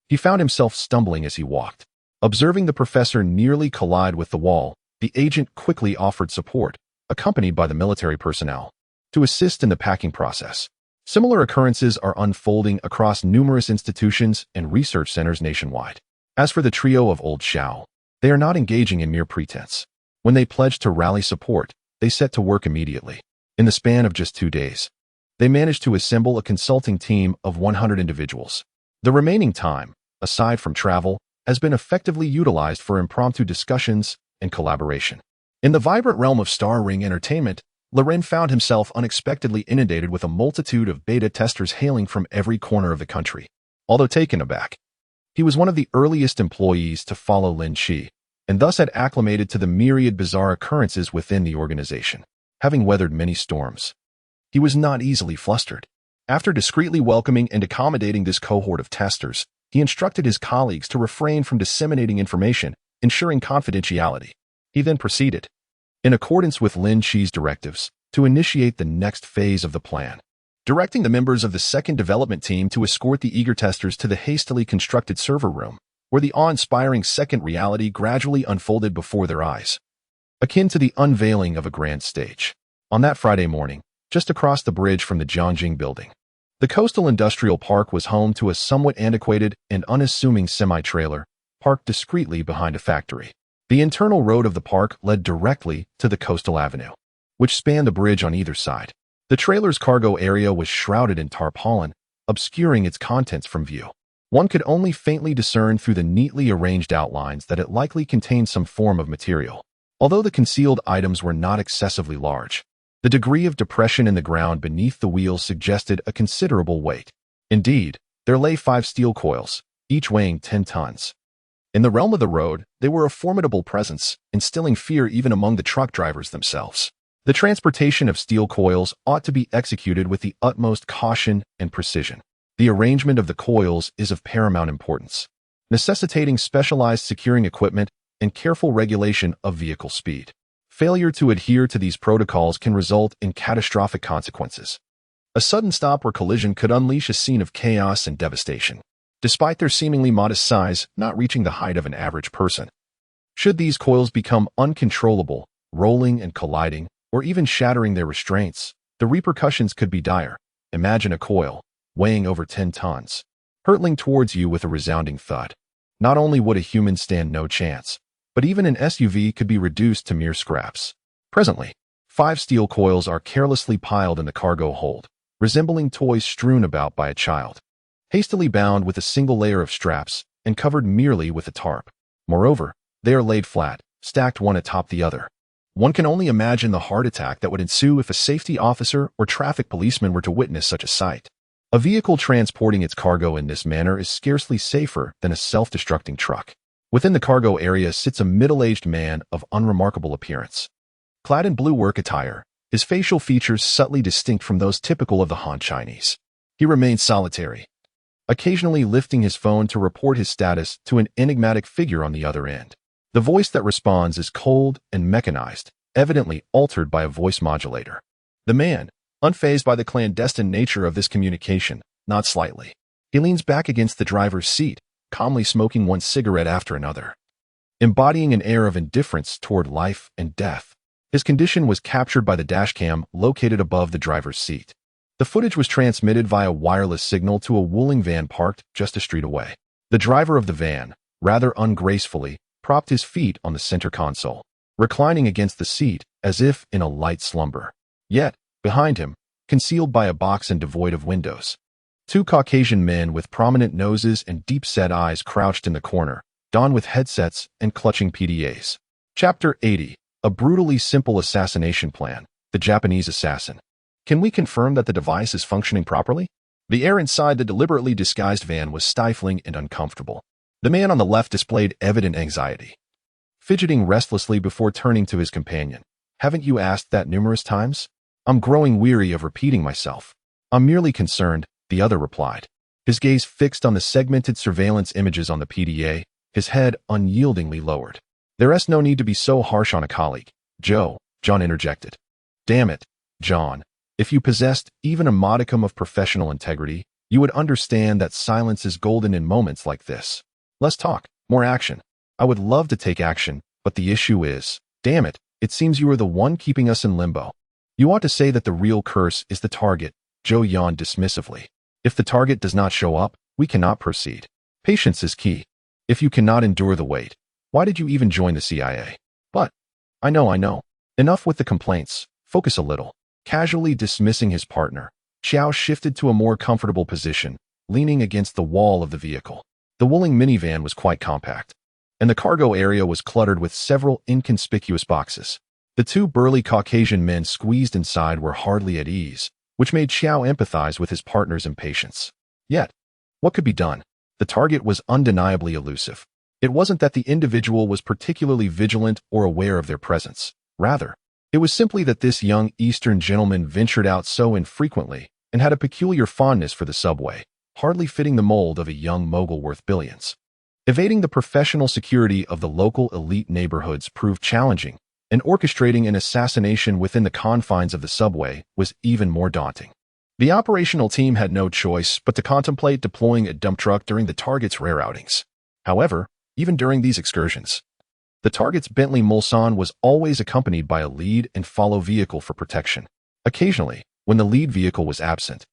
he found himself stumbling as he walked. Observing the professor nearly collide with the wall, the agent quickly offered support, accompanied by the military personnel, to assist in the packing process. Similar occurrences are unfolding across numerous institutions and research centers nationwide. As for the trio of old Xiao, they are not engaging in mere pretense. When they pledged to rally support, they set to work immediately. In the span of just 2 days, they managed to assemble a consulting team of 100 individuals. The remaining time, aside from travel, has been effectively utilized for impromptu discussions and collaboration. In the vibrant realm of Star Ring Entertainment, Loren found himself unexpectedly inundated with a multitude of beta testers hailing from every corner of the country. Although taken aback, he was one of the earliest employees to follow Lin Qi, and thus had acclimated to the myriad bizarre occurrences within the organization. Having weathered many storms, he was not easily flustered. After discreetly welcoming and accommodating this cohort of testers, he instructed his colleagues to refrain from disseminating information, ensuring confidentiality. He then proceeded, in accordance with Lin Qi's directives, to initiate the next phase of the plan, directing the members of the second development team to escort the eager testers to the hastily constructed server room, where the awe-inspiring second reality gradually unfolded before their eyes, akin to the unveiling of a grand stage. On that Friday morning, just across the bridge from the Jiangjing building, the Coastal Industrial Park was home to a somewhat antiquated and unassuming semi-trailer parked discreetly behind a factory. The internal road of the park led directly to the Coastal Avenue, which spanned the bridge on either side. The trailer's cargo area was shrouded in tarpaulin, obscuring its contents from view. One could only faintly discern through the neatly arranged outlines that it likely contained some form of material. Although the concealed items were not excessively large, the degree of depression in the ground beneath the wheels suggested a considerable weight. Indeed, there lay 5 steel coils, each weighing 10 tons. In the realm of the road, they were a formidable presence, instilling fear even among the truck drivers themselves. The transportation of steel coils ought to be executed with the utmost caution and precision. The arrangement of the coils is of paramount importance, necessitating specialized securing equipment and careful regulation of vehicle speed. Failure to adhere to these protocols can result in catastrophic consequences. A sudden stop or collision could unleash a scene of chaos and devastation, despite their seemingly modest size not reaching the height of an average person. Should these coils become uncontrollable, rolling and colliding, or even shattering their restraints, the repercussions could be dire. Imagine a coil, weighing over 10 tons, hurtling towards you with a resounding thud. Not only would a human stand no chance, but even an SUV could be reduced to mere scraps. Presently, 5 steel coils are carelessly piled in the cargo hold, resembling toys strewn about by a child, hastily bound with a single layer of straps and covered merely with a tarp. Moreover, they are laid flat, stacked one atop the other. One can only imagine the heart attack that would ensue if a safety officer or traffic policeman were to witness such a sight. A vehicle transporting its cargo in this manner is scarcely safer than a self-destructing truck. Within the cargo area sits a middle-aged man of unremarkable appearance. Clad in blue work attire, his facial features subtly distinct from those typical of the Han Chinese. He remains solitary, occasionally lifting his phone to report his status to an enigmatic figure on the other end. The voice that responds is cold and mechanized, evidently altered by a voice modulator. The man, unfazed by the clandestine nature of this communication, nods slightly. He leans back against the driver's seat, calmly smoking one cigarette after another, embodying an air of indifference toward life and death. His condition was captured by the dashcam located above the driver's seat. The footage was transmitted via wireless signal to a Wuling van parked just a street away. The driver of the van, rather ungracefully, propped his feet on the center console, reclining against the seat as if in a light slumber. Yet, behind him, concealed by a box and devoid of windows, 2 Caucasian men with prominent noses and deep-set eyes crouched in the corner, donned with headsets and clutching PDAs. Chapter 80. A brutally simple assassination plan. The Japanese assassin. Can we confirm that the device is functioning properly? The air inside the deliberately disguised van was stifling and uncomfortable. The man on the left displayed evident anxiety, fidgeting restlessly before turning to his companion. Haven't you asked that numerous times? I'm growing weary of repeating myself. I'm merely concerned, the other replied, his gaze fixed on the segmented surveillance images on the PDA, his head unyieldingly lowered. There's no need to be so harsh on a colleague, Joe, John interjected. Damn it, John. If you possessed even a modicum of professional integrity, you would understand that silence is golden in moments like this. Less talk, more action. I would love to take action, but the issue is, damn it, it seems you are the one keeping us in limbo. You ought to say that the real curse is the target, Joe yawned dismissively. If the target does not show up, we cannot proceed. Patience is key. If you cannot endure the wait, why did you even join the CIA? But, I know. Enough with the complaints, focus a little. Casually dismissing his partner, Xiao shifted to a more comfortable position, leaning against the wall of the vehicle. The Wuling minivan was quite compact, and the cargo area was cluttered with several inconspicuous boxes. The 2 burly Caucasian men squeezed inside were hardly at ease, which made Xiao empathize with his partner's impatience. Yet, what could be done? The target was undeniably elusive. It wasn't that the individual was particularly vigilant or aware of their presence. Rather, it was simply that this young Eastern gentleman ventured out so infrequently and had a peculiar fondness for the subway, hardly fitting the mold of a young mogul worth billions. Evading the professional security of the local elite neighborhoods proved challenging, and orchestrating an assassination within the confines of the subway was even more daunting. The operational team had no choice but to contemplate deploying a dump truck during the target's rare outings. However, even during these excursions, the target's Bentley Mulsanne was always accompanied by a lead and follow vehicle for protection. Occasionally, when the lead vehicle was absent,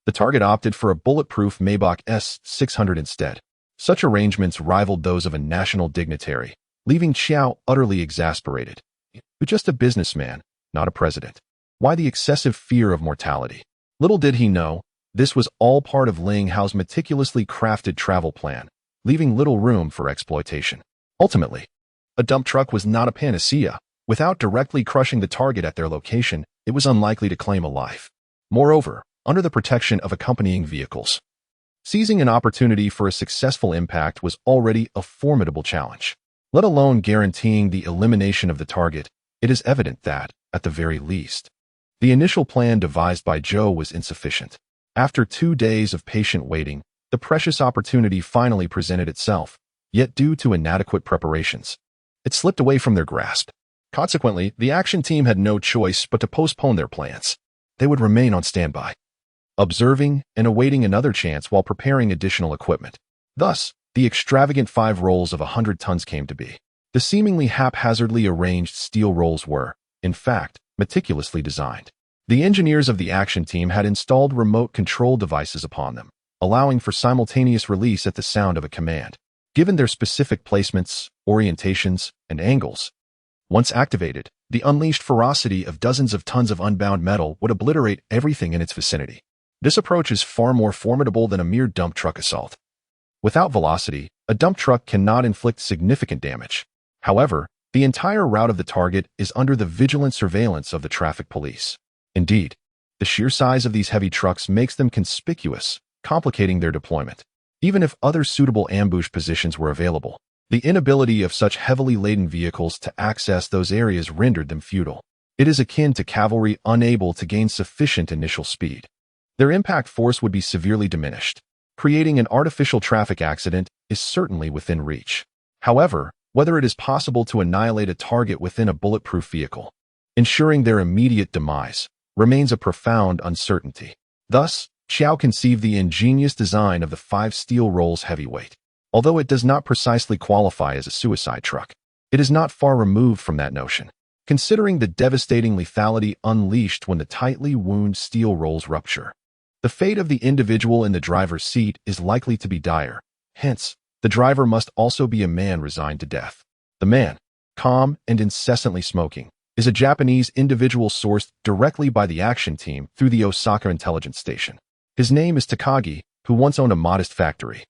the target opted for a bulletproof Maybach S600 instead. Such arrangements rivaled those of a national dignitary, leaving Qiao utterly exasperated. But just a businessman, not a president. Why the excessive fear of mortality? Little did he know, this was all part of Ling Hao's meticulously crafted travel plan, leaving little room for exploitation. Ultimately, a dump truck was not a panacea. Without directly crushing the target at their location, it was unlikely to claim a life. Moreover, under the protection of accompanying vehicles, seizing an opportunity for a successful impact was already a formidable challenge. Let alone guaranteeing the elimination of the target, it is evident that, at the very least, the initial plan devised by Zhou was insufficient. After 2 days of patient waiting, the precious opportunity finally presented itself, yet due to inadequate preparations, it slipped away from their grasp. Consequently, the action team had no choice but to postpone their plans. They would remain on standby, observing and awaiting another chance while preparing additional equipment. Thus, the extravagant 5 rolls of 100 tons came to be. The seemingly haphazardly arranged steel rolls were, in fact, meticulously designed. The engineers of the action team had installed remote control devices upon them, allowing for simultaneous release at the sound of a command. Given their specific placements, orientations, and angles, once activated, the unleashed ferocity of dozens of tons of unbound metal would obliterate everything in its vicinity. This approach is far more formidable than a mere dump truck assault. Without velocity, a dump truck cannot inflict significant damage. However, the entire route of the target is under the vigilant surveillance of the traffic police. Indeed, the sheer size of these heavy trucks makes them conspicuous, complicating their deployment. Even if other suitable ambush positions were available, the inability of such heavily laden vehicles to access those areas rendered them futile. It is akin to cavalry unable to gain sufficient initial speed. Their impact force would be severely diminished. Creating an artificial traffic accident is certainly within reach. However, whether it is possible to annihilate a target within a bulletproof vehicle, ensuring their immediate demise, remains a profound uncertainty. Thus, Qiao conceived the ingenious design of the 5 steel rolls heavyweight. Although it does not precisely qualify as a suicide truck, it is not far removed from that notion, considering the devastating lethality unleashed when the tightly wound steel rolls rupture. The fate of the individual in the driver's seat is likely to be dire. Hence, the driver must also be a man resigned to death. The man, calm and incessantly smoking, is a Japanese individual sourced directly by the action team through the Osaka intelligence station. His name is Takagi, who once owned a modest factory.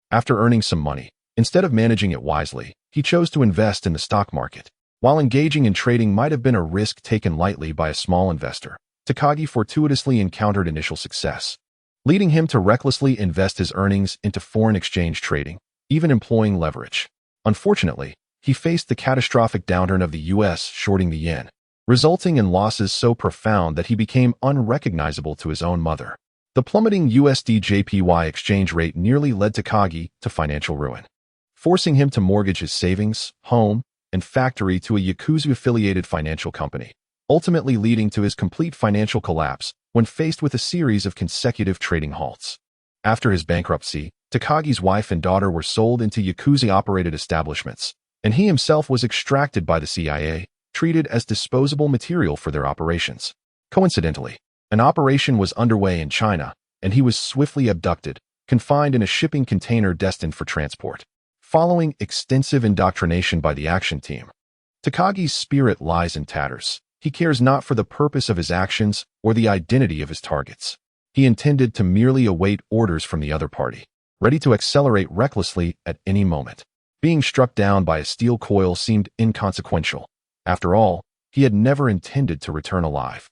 After earning some money, instead of managing it wisely, he chose to invest in the stock market. While engaging in trading might have been a risk taken lightly by a small investor, Takagi fortuitously encountered initial success, leading him to recklessly invest his earnings into foreign exchange trading, even employing leverage. Unfortunately, he faced the catastrophic downturn of the U.S. shorting the yen, resulting in losses so profound that he became unrecognizable to his own mother. The plummeting USD-JPY exchange rate nearly led Takagi to financial ruin, forcing him to mortgage his savings, home, and factory to a Yakuza-affiliated financial company, ultimately leading to his complete financial collapse when faced with a series of consecutive trading halts. After his bankruptcy, Takagi's wife and daughter were sold into Yakuza-operated establishments, and he himself was extracted by the CIA, treated as disposable material for their operations. Coincidentally, an operation was underway in China, and he was swiftly abducted, confined in a shipping container destined for transport. Following extensive indoctrination by the action team, Takagi's spirit lies in tatters. He cares not for the purpose of his actions or the identity of his targets. He intended to merely await orders from the other party, ready to accelerate recklessly at any moment. Being struck down by a steel coil seemed inconsequential. After all, he had never intended to return alive.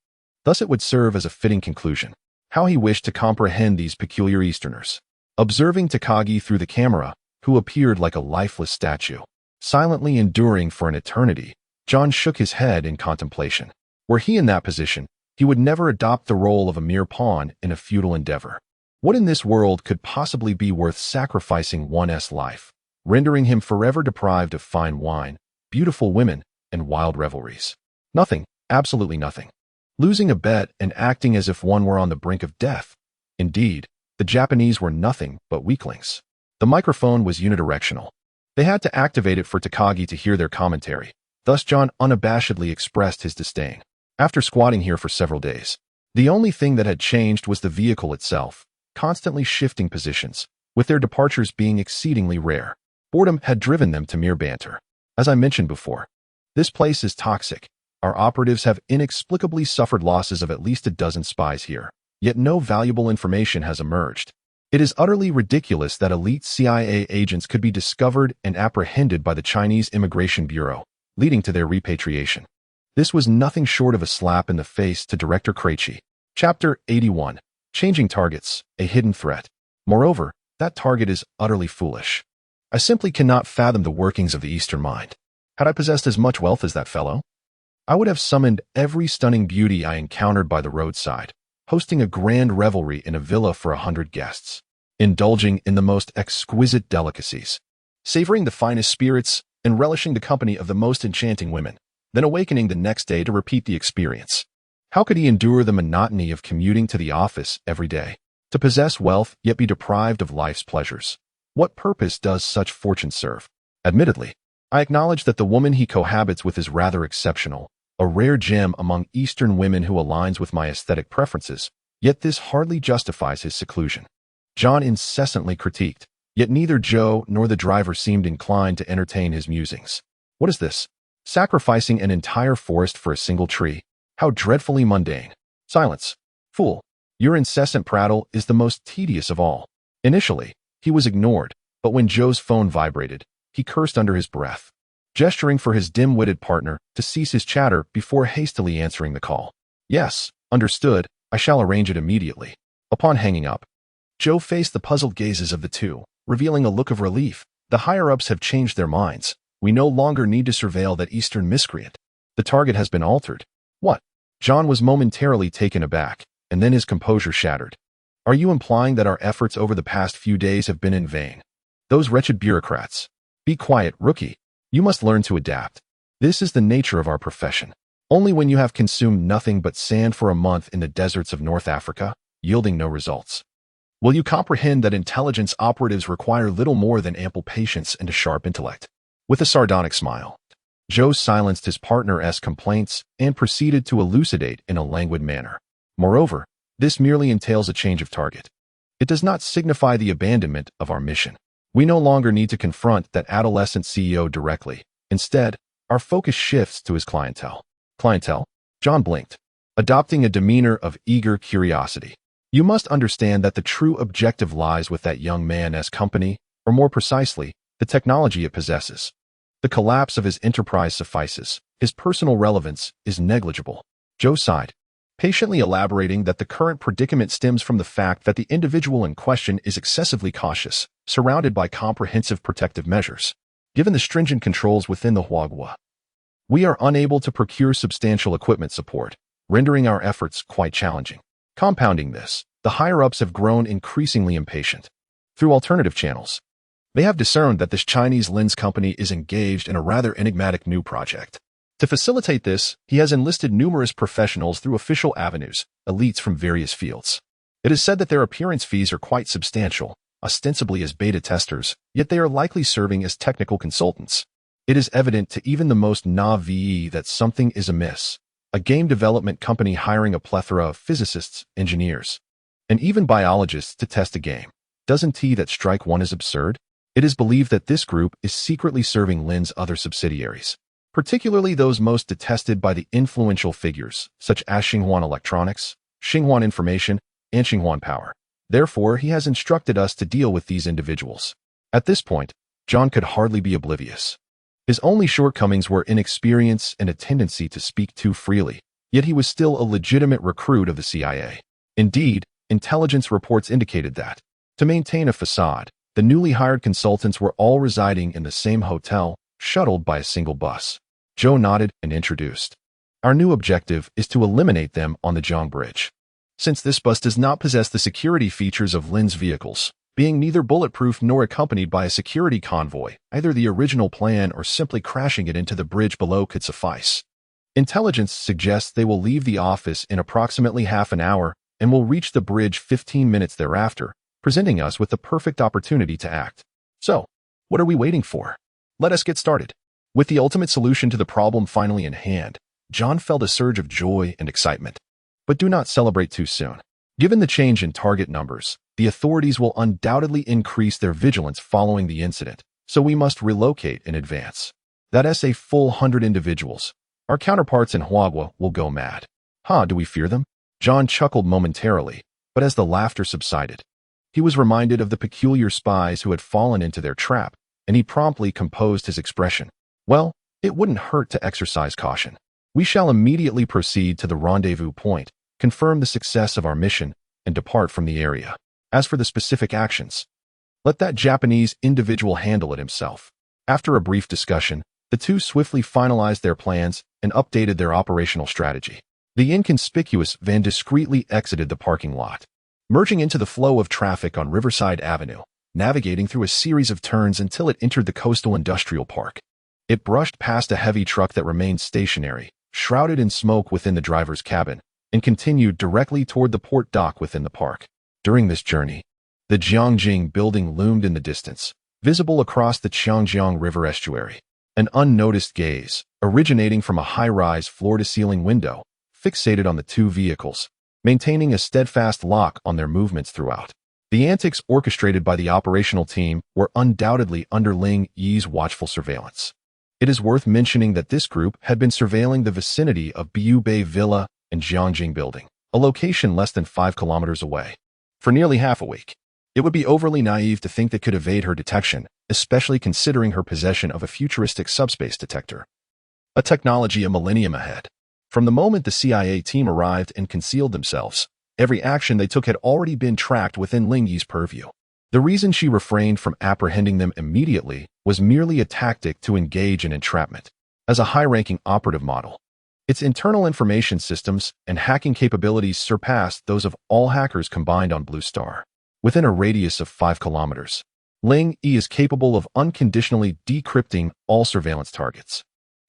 Thus it would serve as a fitting conclusion. How he wished to comprehend these peculiar Easterners. Observing Takagi through the camera, who appeared like a lifeless statue, silently enduring for an eternity, John shook his head in contemplation. Were he in that position, he would never adopt the role of a mere pawn in a futile endeavor. What in this world could possibly be worth sacrificing one's life, rendering him forever deprived of fine wine, beautiful women, and wild revelries? Nothing, absolutely nothing. Losing a bet and acting as if one were on the brink of death. Indeed, the Japanese were nothing but weaklings. The microphone was unidirectional. They had to activate it for Takagi to hear their commentary. Thus John unabashedly expressed his disdain. After squatting here for several days, the only thing that had changed was the vehicle itself, constantly shifting positions, with their departures being exceedingly rare. Boredom had driven them to mere banter. As I mentioned before, this place is toxic. Our operatives have inexplicably suffered losses of at least a dozen spies here, yet no valuable information has emerged. It is utterly ridiculous that elite CIA agents could be discovered and apprehended by the Chinese Immigration Bureau, leading to their repatriation. This was nothing short of a slap in the face to Director Krejci. Chapter 81. Changing Targets, a Hidden Threat. Moreover, that target is utterly foolish. I simply cannot fathom the workings of the Eastern mind. Had I possessed as much wealth as that fellow, I would have summoned every stunning beauty I encountered by the roadside, hosting a grand revelry in a villa for 100 guests, indulging in the most exquisite delicacies, savoring the finest spirits, and relishing the company of the most enchanting women, then awakening the next day to repeat the experience. How could he endure the monotony of commuting to the office every day? To possess wealth yet be deprived of life's pleasures. What purpose does such fortune serve? Admittedly, I acknowledge that the woman he cohabits with is rather exceptional, a rare gem among Eastern women who aligns with my aesthetic preferences, yet this hardly justifies his seclusion. John incessantly critiqued, yet neither Joe nor the driver seemed inclined to entertain his musings. What is this? Sacrificing an entire forest for a single tree? How dreadfully mundane. Silence. Fool. Your incessant prattle is the most tedious of all. Initially, he was ignored, but when Joe's phone vibrated, he cursed under his breath, gesturing for his dim-witted partner to cease his chatter before hastily answering the call. Yes, understood, I shall arrange it immediately. Upon hanging up, Joe faced the puzzled gazes of the two, revealing a look of relief. The higher-ups have changed their minds. We no longer need to surveil that Eastern miscreant. The target has been altered. What? John was momentarily taken aback, and then his composure shattered. Are you implying that our efforts over the past few days have been in vain? Those wretched bureaucrats. Be quiet, rookie. You must learn to adapt. This is the nature of our profession. Only when you have consumed nothing but sand for a month in the deserts of North Africa, yielding no results, will you comprehend that intelligence operatives require little more than ample patience and a sharp intellect. With a sardonic smile, Joe silenced his partner's complaints and proceeded to elucidate in a languid manner. Moreover, this merely entails a change of target. It does not signify the abandonment of our mission. We no longer need to confront that adolescent CEO directly. Instead, our focus shifts to his clientele. Clientele? John blinked, adopting a demeanor of eager curiosity. You must understand that the true objective lies with that young man's company, or more precisely, the technology it possesses. The collapse of his enterprise suffices. His personal relevance is negligible. Joe sighed, patiently elaborating that the current predicament stems from the fact that the individual in question is excessively cautious, surrounded by comprehensive protective measures. Given the stringent controls within the Huagua, we are unable to procure substantial equipment support, rendering our efforts quite challenging. Compounding this, the higher-ups have grown increasingly impatient. Through alternative channels, they have discerned that this Chinese lens company is engaged in a rather enigmatic new project. To facilitate this, he has enlisted numerous professionals through official avenues, elites from various fields. It is said that their appearance fees are quite substantial, ostensibly as beta testers, yet they are likely serving as technical consultants. It is evident to even the most naive that something is amiss. A game development company hiring a plethora of physicists, engineers, and even biologists to test a game. Doesn't that strike one as absurd? It is believed that this group is secretly serving Lin's other subsidiaries, particularly those most detested by the influential figures, such as Xinhuan Electronics, Xinhuan Information, and Xinhuan Power. Therefore, he has instructed us to deal with these individuals. At this point, John could hardly be oblivious. His only shortcomings were inexperience and a tendency to speak too freely, yet he was still a legitimate recruit of the CIA. Indeed, intelligence reports indicated that, to maintain a facade, the newly hired consultants were all residing in the same hotel, shuttled by a single bus. Joe nodded and introduced. Our new objective is to eliminate them on the Zhang Bridge. Since this bus does not possess the security features of Lin's vehicles, being neither bulletproof nor accompanied by a security convoy, either the original plan or simply crashing it into the bridge below could suffice. Intelligence suggests they will leave the office in approximately half an hour and will reach the bridge 15 minutes thereafter, presenting us with the perfect opportunity to act. So, what are we waiting for? Let us get started. With the ultimate solution to the problem finally in hand, John felt a surge of joy and excitement. But do not celebrate too soon. Given the change in target numbers, the authorities will undoubtedly increase their vigilance following the incident, so we must relocate in advance. That's a full 100 individuals. Our counterparts in Huagua will go mad. Do we fear them? John chuckled momentarily, but as the laughter subsided, he was reminded of the peculiar spies who had fallen into their trap, and he promptly composed his expression. Well, it wouldn't hurt to exercise caution. We shall immediately proceed to the rendezvous point, confirm the success of our mission, and depart from the area. As for the specific actions, let that Japanese individual handle it himself. After a brief discussion, the two swiftly finalized their plans and updated their operational strategy. The inconspicuous van discreetly exited the parking lot, merging into the flow of traffic on Riverside Avenue, navigating through a series of turns until it entered the coastal industrial park. It brushed past a heavy truck that remained stationary, shrouded in smoke within the driver's cabin, and continued directly toward the port dock within the park. During this journey, the Jiangjing building loomed in the distance, visible across the Changjiang River estuary. An unnoticed gaze, originating from a high-rise floor-to-ceiling window, fixated on the two vehicles, maintaining a steadfast lock on their movements throughout. The antics orchestrated by the operational team were undoubtedly under Lin Qi's watchful surveillance. It is worth mentioning that this group had been surveilling the vicinity of Biu Bei Villa and Jiangjing Building, a location less than 5 kilometers away, for nearly half a week. It would be overly naive to think they could evade her detection, especially considering her possession of a futuristic subspace detector, a technology a millennium ahead. From the moment the CIA team arrived and concealed themselves, every action they took had already been tracked within Lin Yi's purview. The reason she refrained from apprehending them immediately was merely a tactic to engage in entrapment. As a high-ranking operative model, its internal information systems and hacking capabilities surpassed those of all hackers combined on Blue Star. Within a radius of 5 kilometers, Lin Qi is capable of unconditionally decrypting all surveillance targets.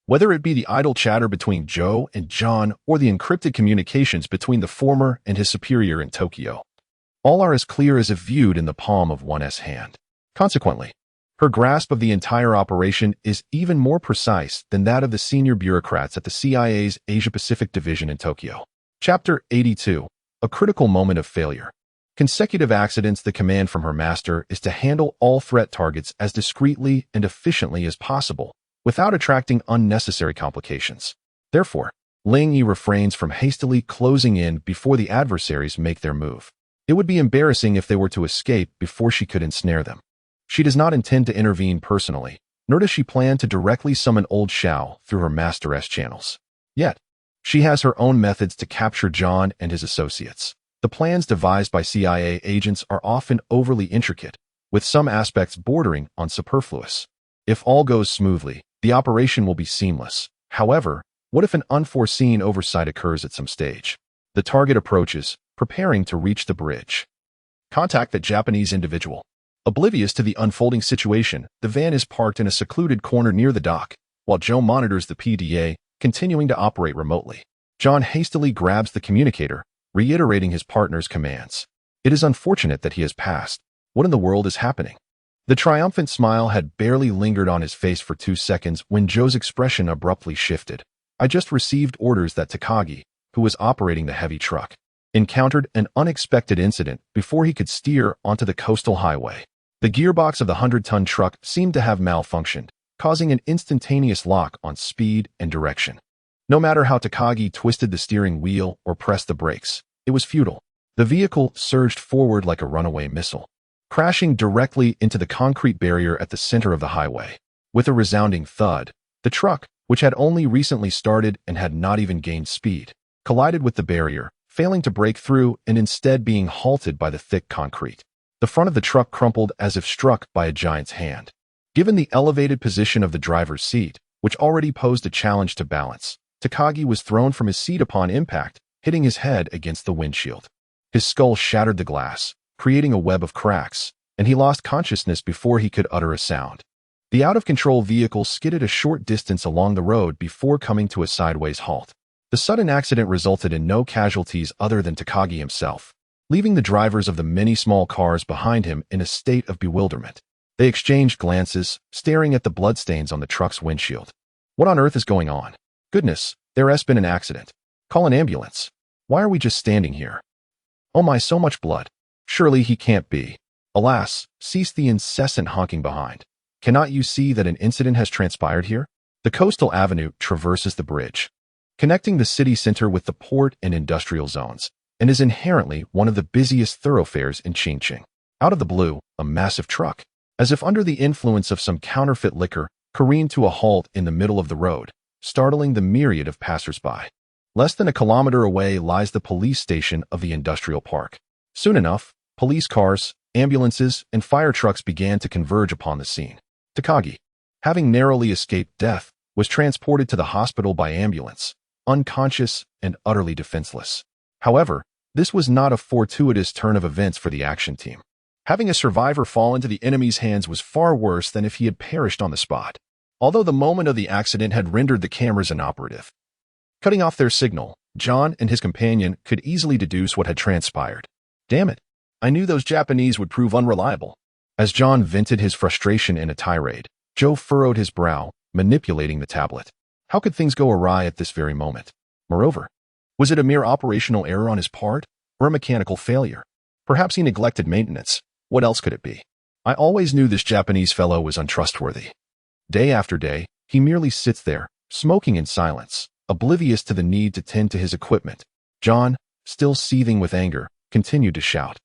Whether it be the idle chatter between Joe and John or the encrypted communications between the former and his superior in Tokyo, all are as clear as if viewed in the palm of one's hand. Consequently, her grasp of the entire operation is even more precise than that of the senior bureaucrats at the CIA's Asia-Pacific Division in Tokyo. Chapter 82. A critical moment of failure. Consecutive accidents. The command from her master is to handle all threat targets as discreetly and efficiently as possible, without attracting unnecessary complications. Therefore, Lin Qi refrains from hastily closing in before the adversaries make their move. It would be embarrassing if they were to escape before she could ensnare them. She does not intend to intervene personally, nor does she plan to directly summon Old Shao through her master's channels. Yet, she has her own methods to capture John and his associates. The plans devised by CIA agents are often overly intricate, with some aspects bordering on superfluous. If all goes smoothly, the operation will be seamless. However, what if an unforeseen oversight occurs at some stage? The target approaches, preparing to reach the bridge. Contact that Japanese individual. Oblivious to the unfolding situation, the van is parked in a secluded corner near the dock, while Joe monitors the PDA, continuing to operate remotely. John hastily grabs the communicator, reiterating his partner's commands. It is unfortunate that he has passed. What in the world is happening? The triumphant smile had barely lingered on his face for 2 seconds when Joe's expression abruptly shifted. I just received orders that Takagi, who was operating the heavy truck, encountered an unexpected incident before he could steer onto the coastal highway. The gearbox of the 100-ton truck seemed to have malfunctioned, causing an instantaneous lock on speed and direction. No matter how Takagi twisted the steering wheel or pressed the brakes, it was futile. The vehicle surged forward like a runaway missile, crashing directly into the concrete barrier at the center of the highway. With a resounding thud, the truck, which had only recently started and had not even gained speed, collided with the barrier, failing to break through and instead being halted by the thick concrete. The front of the truck crumpled as if struck by a giant's hand. Given the elevated position of the driver's seat, which already posed a challenge to balance, Takagi was thrown from his seat upon impact, hitting his head against the windshield. His skull shattered the glass, creating a web of cracks, and he lost consciousness before he could utter a sound. The out-of-control vehicle skidded a short distance along the road before coming to a sideways halt. The sudden accident resulted in no casualties other than Takagi himself, leaving the drivers of the many small cars behind him in a state of bewilderment. They exchanged glances, staring at the bloodstains on the truck's windshield. What on earth is going on? Goodness, there has been an accident. Call an ambulance. Why are we just standing here? Oh my, so much blood. Surely he can't be. Alas, cease the incessant honking behind. Cannot you see that an incident has transpired here? The coastal avenue traverses the bridge, connecting the city center with the port and industrial zones, and is inherently one of the busiest thoroughfares in Chongqing. Out of the blue, a massive truck, as if under the influence of some counterfeit liquor, careened to a halt in the middle of the road, startling the myriad of passers-by. Less than a kilometer away lies the police station of the industrial park. Soon enough, police cars, ambulances, and fire trucks began to converge upon the scene. Takagi, having narrowly escaped death, was transported to the hospital by ambulance, unconscious and utterly defenseless. However, this was not a fortuitous turn of events for the action team. Having a survivor fall into the enemy's hands was far worse than if he had perished on the spot, although the moment of the accident had rendered the cameras inoperative. Cutting off their signal, John and his companion could easily deduce what had transpired. Damn it, I knew those Japanese would prove unreliable. As John vented his frustration in a tirade, Joe furrowed his brow, manipulating the tablet. How could things go awry at this very moment? Moreover, was it a mere operational error on his part, or a mechanical failure? Perhaps he neglected maintenance. What else could it be? I always knew this Japanese fellow was untrustworthy. Day after day, he merely sits there, smoking in silence, oblivious to the need to tend to his equipment. John, still seething with anger, continued to shout.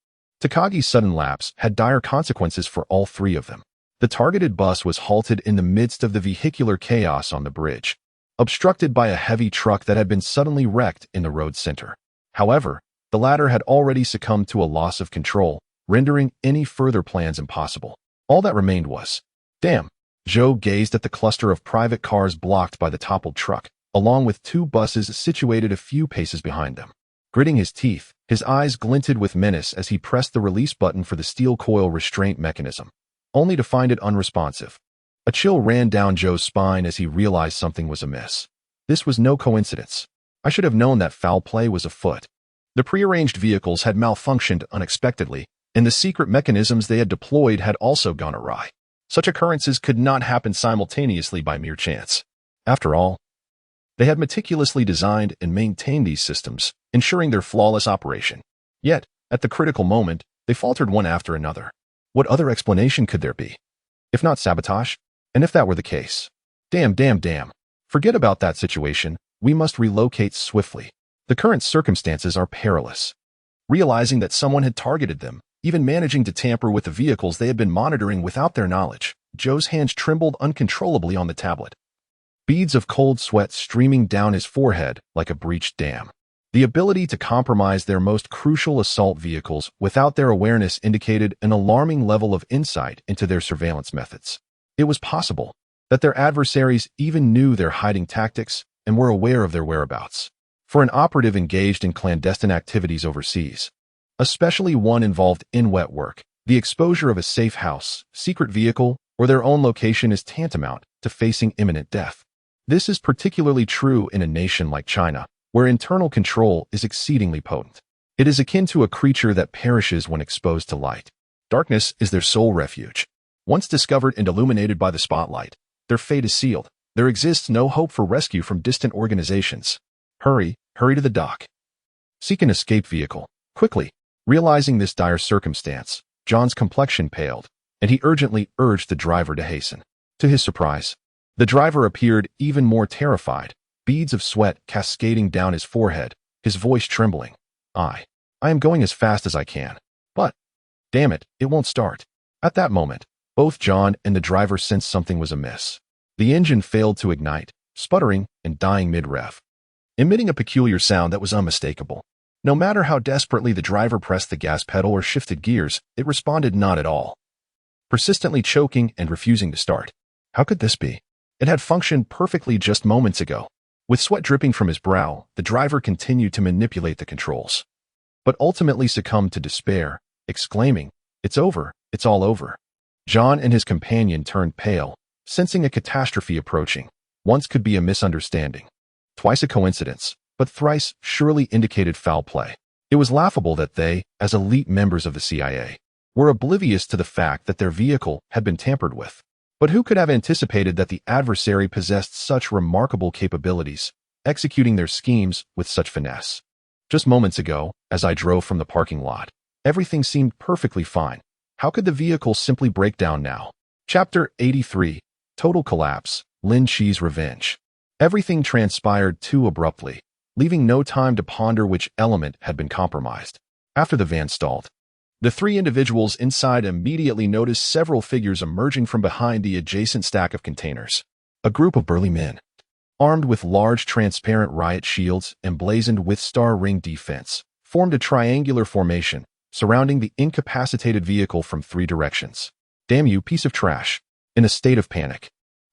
Takagi's sudden lapse had dire consequences for all three of them. The targeted bus was halted in the midst of the vehicular chaos on the bridge, obstructed by a heavy truck that had been suddenly wrecked in the road center. However, the latter had already succumbed to a loss of control, rendering any further plans impossible. All that remained was, damn. Joe gazed at the cluster of private cars blocked by the toppled truck, along with two buses situated a few paces behind them. Gritting his teeth, his eyes glinted with menace as he pressed the release button for the steel coil restraint mechanism, only to find it unresponsive. A chill ran down Joe's spine as he realized something was amiss. This was no coincidence. I should have known that foul play was afoot. The prearranged vehicles had malfunctioned unexpectedly, and the secret mechanisms they had deployed had also gone awry. Such occurrences could not happen simultaneously by mere chance. After all, they had meticulously designed and maintained these systems, ensuring their flawless operation. Yet, at the critical moment, they faltered one after another. What other explanation could there be? If not sabotage? And if that were the case? Damn. Forget about that situation. We must relocate swiftly. The current circumstances are perilous. Realizing that someone had targeted them, even managing to tamper with the vehicles they had been monitoring without their knowledge, Joe's hands trembled uncontrollably on the tablet. Beads of cold sweat streaming down his forehead like a breached dam. The ability to compromise their most crucial assault vehicles without their awareness indicated an alarming level of insight into their surveillance methods. It was possible that their adversaries even knew their hiding tactics and were aware of their whereabouts. For an operative engaged in clandestine activities overseas, especially one involved in wet work, the exposure of a safe house, secret vehicle, or their own location is tantamount to facing imminent death. This is particularly true in a nation like China, where internal control is exceedingly potent. It is akin to a creature that perishes when exposed to light. Darkness is their sole refuge. Once discovered and illuminated by the spotlight, their fate is sealed. There exists no hope for rescue from distant organizations. Hurry to the dock. Seek an escape vehicle, quickly. Realizing this dire circumstance, John's complexion paled, and he urgently urged the driver to hasten. To his surprise, the driver appeared even more terrified, beads of sweat cascading down his forehead, his voice trembling. I am going as fast as I can. But, damn it, it won't start. At that moment, both John and the driver sensed something was amiss. The engine failed to ignite, sputtering and dying mid-rev, emitting a peculiar sound that was unmistakable. No matter how desperately the driver pressed the gas pedal or shifted gears, it responded not at all, persistently choking and refusing to start. How could this be? It had functioned perfectly just moments ago. With sweat dripping from his brow, the driver continued to manipulate the controls, but ultimately succumbed to despair, exclaiming, "It's over, it's all over." John and his companion turned pale, sensing a catastrophe approaching. Once could be a misunderstanding, twice a coincidence, but thrice surely indicated foul play. It was laughable that they, as elite members of the CIA, were oblivious to the fact that their vehicle had been tampered with. But who could have anticipated that the adversary possessed such remarkable capabilities, executing their schemes with such finesse? Just moments ago, as I drove from the parking lot, everything seemed perfectly fine. How could the vehicle simply break down now? Chapter 83. Total Collapse, Lin Qi's Revenge. Everything transpired too abruptly, leaving no time to ponder which element had been compromised. After the van stalled, the three individuals inside immediately noticed several figures emerging from behind the adjacent stack of containers. A group of burly men, armed with large transparent riot shields emblazoned with star ring defense, formed a triangular formation, surrounding the incapacitated vehicle from three directions. "Damn you, piece of trash." In a state of panic,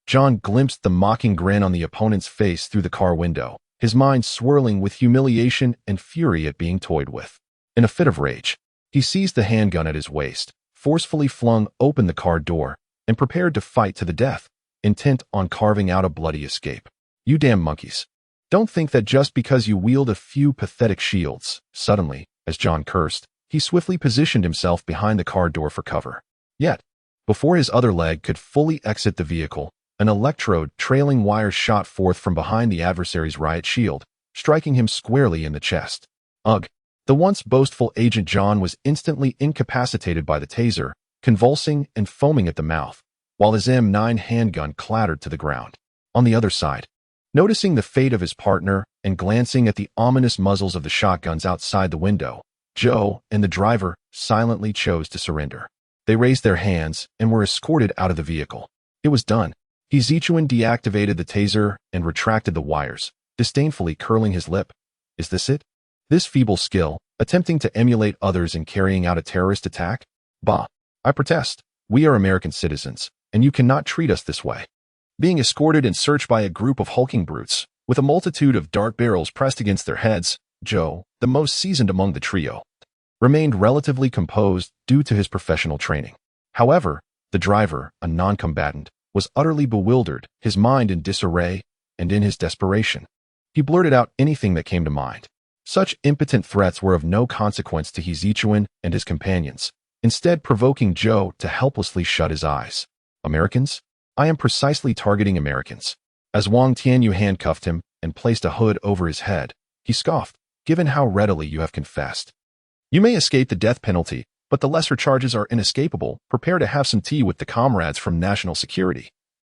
John glimpsed the mocking grin on the opponent's face through the car window, his mind swirling with humiliation and fury at being toyed with. In a fit of rage, he seized the handgun at his waist, forcefully flung open the car door, and prepared to fight to the death, intent on carving out a bloody escape. "You damn monkeys. Don't think that just because you wield a few pathetic shields." Suddenly, as John cursed, he swiftly positioned himself behind the car door for cover. Yet, before his other leg could fully exit the vehicle, an electrode trailing wire shot forth from behind the adversary's riot shield, striking him squarely in the chest. Ugh! The once boastful Agent John was instantly incapacitated by the taser, convulsing and foaming at the mouth, while his M9 handgun clattered to the ground. On the other side, noticing the fate of his partner and glancing at the ominous muzzles of the shotguns outside the window, Joe and the driver silently chose to surrender. They raised their hands and were escorted out of the vehicle. It was done. Zichuan deactivated the taser and retracted the wires, disdainfully curling his lip. Is this it? This feeble skill, attempting to emulate others in carrying out a terrorist attack? Bah! I protest. We are American citizens, and you cannot treat us this way. Being escorted and searched by a group of hulking brutes, with a multitude of dark barrels pressed against their heads, Joe, the most seasoned among the trio, remained relatively composed due to his professional training. However, the driver, a non-combatant, was utterly bewildered, his mind in disarray, and in his desperation, he blurted out anything that came to mind. Such impotent threats were of no consequence to Zichuan and his companions, instead provoking Joe to helplessly shut his eyes. Americans? I am precisely targeting Americans. As Wang Tianyu handcuffed him and placed a hood over his head, he scoffed, given how readily you have confessed. You may escape the death penalty, but the lesser charges are inescapable. Prepare to have some tea with the comrades from National Security.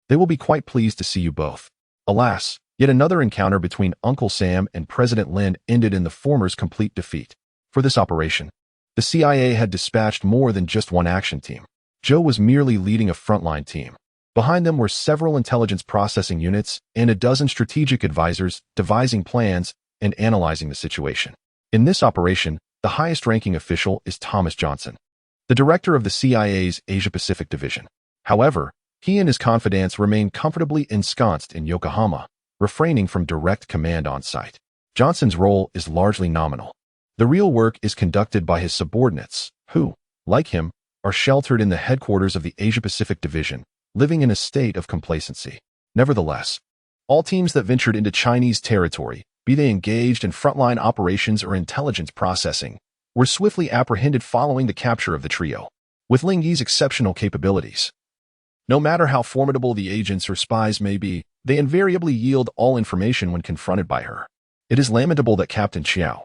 They will be quite pleased to see you both. Alas, yet another encounter between Uncle Sam and President Lin ended in the former's complete defeat. For this operation, the CIA had dispatched more than just one action team. Joe was merely leading a frontline team. Behind them were several intelligence processing units and a dozen strategic advisors devising plans and analyzing the situation. In this operation, the highest-ranking official is Thomas Johnson, the director of the CIA's Asia-Pacific Division. However, he and his confidants remain comfortably ensconced in Yokohama, refraining from direct command on site. Johnson's role is largely nominal. The real work is conducted by his subordinates, who, like him, are sheltered in the headquarters of the Asia-Pacific Division, living in a state of complacency. Nevertheless, all teams that ventured into Chinese territory, be they engaged in frontline operations or intelligence processing, were swiftly apprehended following the capture of the trio. With Lin Qi's exceptional capabilities, no matter how formidable the agents or spies may be, they invariably yield all information when confronted by her. It is lamentable that Captain Xiao,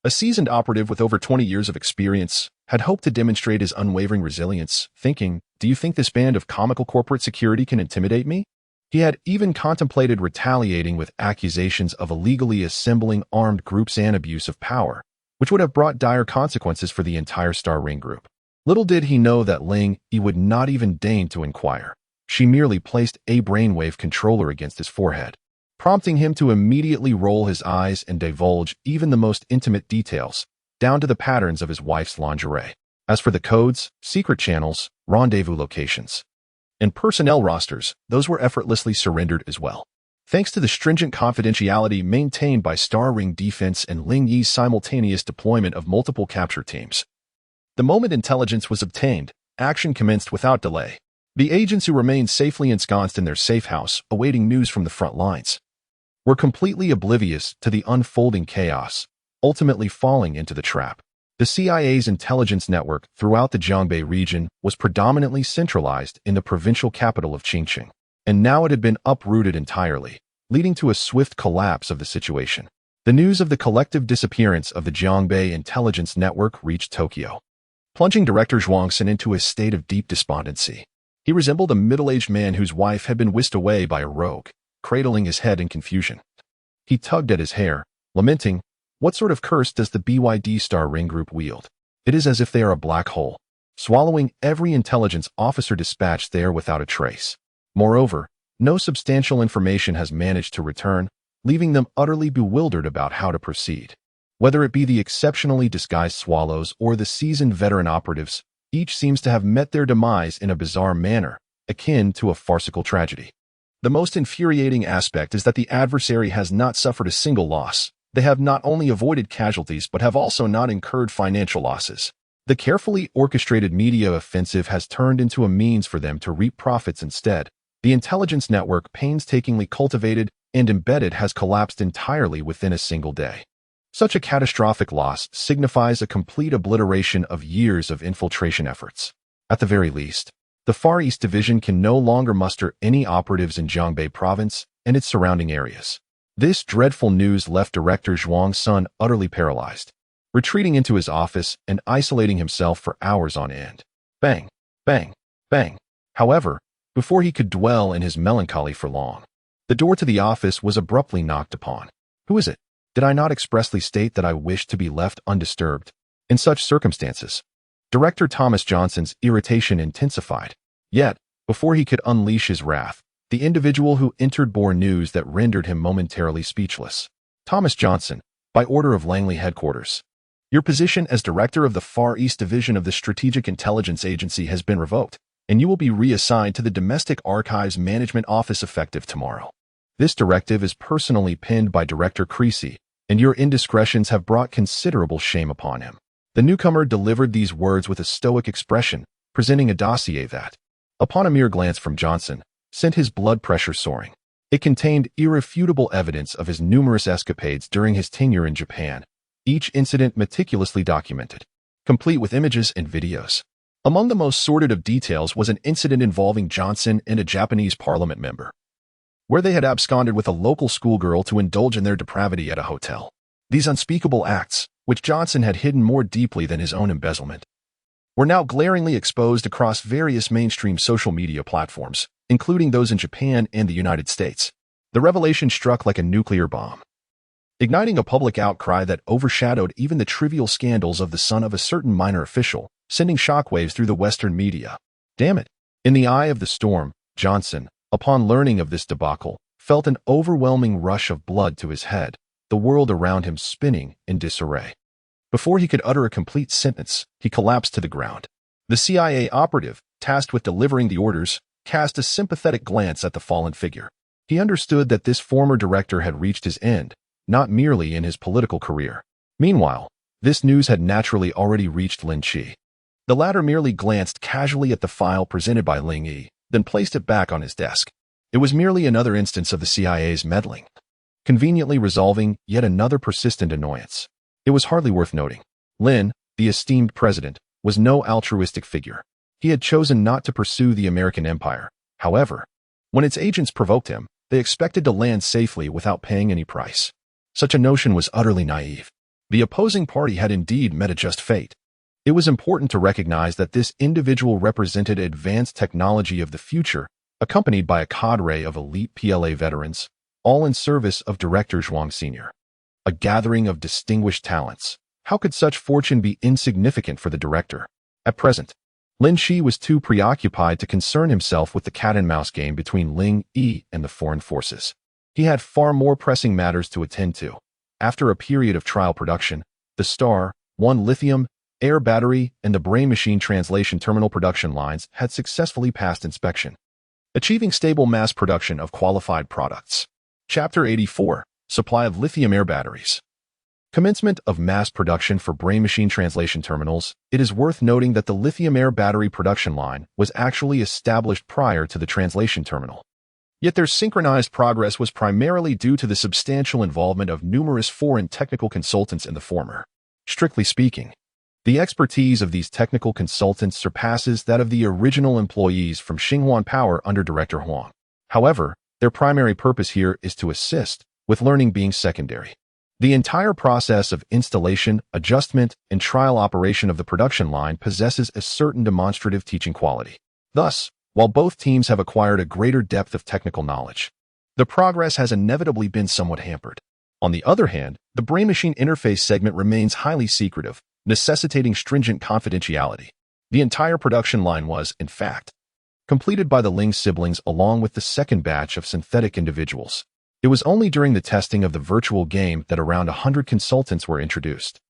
a seasoned operative with over 20 years of experience, had hoped to demonstrate his unwavering resilience, thinking, "Do you think this band of comical corporate security can intimidate me?" He had even contemplated retaliating with accusations of illegally assembling armed groups and abuse of power, which would have brought dire consequences for the entire Star Ring group. Little did he know that Lin Qi would not even deign to inquire. She merely placed a brainwave controller against his forehead, prompting him to immediately roll his eyes and divulge even the most intimate details, down to the patterns of his wife's lingerie. As for the codes, secret channels, rendezvous locations, and personnel rosters, those were effortlessly surrendered as well. Thanks to the stringent confidentiality maintained by Star Ring Defense and Lin Qi's simultaneous deployment of multiple capture teams, the moment intelligence was obtained, action commenced without delay. The agents who remained safely ensconced in their safe house, awaiting news from the front lines, were completely oblivious to the unfolding chaos, ultimately falling into the trap. The CIA's intelligence network throughout the Jiangbei region was predominantly centralized in the provincial capital of Qingqing, and now it had been uprooted entirely, leading to a swift collapse of the situation. The news of the collective disappearance of the Jiangbei intelligence network reached Tokyo, plunging Director Zhuang Xin into a state of deep despondency. He resembled a middle-aged man whose wife had been whisked away by a rogue, cradling his head in confusion. He tugged at his hair, lamenting, "What sort of curse does the BYD Star Ring Group wield? It is as if they are a black hole, swallowing every intelligence officer dispatched there without a trace. Moreover, no substantial information has managed to return, leaving them utterly bewildered about how to proceed. Whether it be the exceptionally disguised swallows or the seasoned veteran operatives, each seems to have met their demise in a bizarre manner, akin to a farcical tragedy. The most infuriating aspect is that the adversary has not suffered a single loss. They have not only avoided casualties but have also not incurred financial losses. The carefully orchestrated media offensive has turned into a means for them to reap profits instead. The intelligence network painstakingly cultivated and embedded has collapsed entirely within a single day. Such a catastrophic loss signifies a complete obliteration of years of infiltration efforts. At the very least, the Far East Division can no longer muster any operatives in Jiangbei Province and its surrounding areas. This dreadful news left Director Zhuang Xin utterly paralyzed, retreating into his office and isolating himself for hours on end. Bang, bang, bang. However, before he could dwell in his melancholy for long, the door to the office was abruptly knocked upon. "Who is it? Did I not expressly state that I wished to be left undisturbed?" In such circumstances, Director Thomas Johnson's irritation intensified. Yet, before he could unleash his wrath, the individual who entered bore news that rendered him momentarily speechless. "Thomas Johnson, by order of Langley Headquarters, your position as Director of the Far East Division of the Strategic Intelligence Agency has been revoked, and you will be reassigned to the Domestic Archives Management Office effective tomorrow. This directive is personally penned by Director Creasy, and your indiscretions have brought considerable shame upon him." The newcomer delivered these words with a stoic expression, presenting a dossier that, upon a mere glance from Johnson, sent his blood pressure soaring. It contained irrefutable evidence of his numerous escapades during his tenure in Japan, each incident meticulously documented, complete with images and videos. Among the most sordid of details was an incident involving Johnson and a Japanese parliament member, where they had absconded with a local schoolgirl to indulge in their depravity at a hotel. These unspeakable acts, which Johnson had hidden more deeply than his own embezzlement, were now glaringly exposed across various mainstream social media platforms, including those in Japan and the United States. The revelation struck like a nuclear bomb, igniting a public outcry that overshadowed even the trivial scandals of the son of a certain minor official, sending shockwaves through the Western media. Damn it! In the eye of the storm, Johnson, upon learning of this debacle, felt an overwhelming rush of blood to his head, the world around him spinning in disarray. Before he could utter a complete sentence, he collapsed to the ground. The CIA operative, tasked with delivering the orders, cast a sympathetic glance at the fallen figure. He understood that this former director had reached his end, not merely in his political career. Meanwhile, this news had naturally already reached Lin Qi. The latter merely glanced casually at the file presented by Lin Qi, then placed it back on his desk. It was merely another instance of the CIA's meddling, conveniently resolving yet another persistent annoyance. It was hardly worth noting. Lin, the esteemed president, was no altruistic figure. He had chosen not to pursue the American empire. However, when its agents provoked him, they expected to land safely without paying any price. Such a notion was utterly naive. The opposing party had indeed met a just fate. It was important to recognize that this individual represented advanced technology of the future, accompanied by a cadre of elite PLA veterans, all in service of Director Zhuang Sr. A gathering of distinguished talents. How could such fortune be insignificant for the director? At present, Lin Qi was too preoccupied to concern himself with the cat-and-mouse game between Lin Qi and the foreign forces. He had far more pressing matters to attend to. After a period of trial production, the Star, One lithium, air battery, and the brain machine translation terminal production lines had successfully passed inspection, achieving stable mass production of qualified products. Chapter 84. Supply of lithium air batteries. Commencement of mass production for brain machine translation terminals. It is worth noting that the lithium air battery production line was actually established prior to the translation terminal. Yet their synchronized progress was primarily due to the substantial involvement of numerous foreign technical consultants in the former. Strictly speaking, The expertise of these technical consultants surpasses that of the original employees from Xinhuan Power under Director Huang. However, their primary purpose here is to assist, with learning being secondary. The entire process of installation, adjustment, and trial operation of the production line possesses a certain demonstrative teaching quality. Thus, while both teams have acquired a greater depth of technical knowledge, the progress has inevitably been somewhat hampered. On the other hand, the brain-machine interface segment remains highly secretive, necessitating stringent confidentiality. The entire production line was, in fact, completed by the Ling siblings along with the second batch of synthetic individuals. It was only during the testing of the virtual game that around 100 consultants were introduced.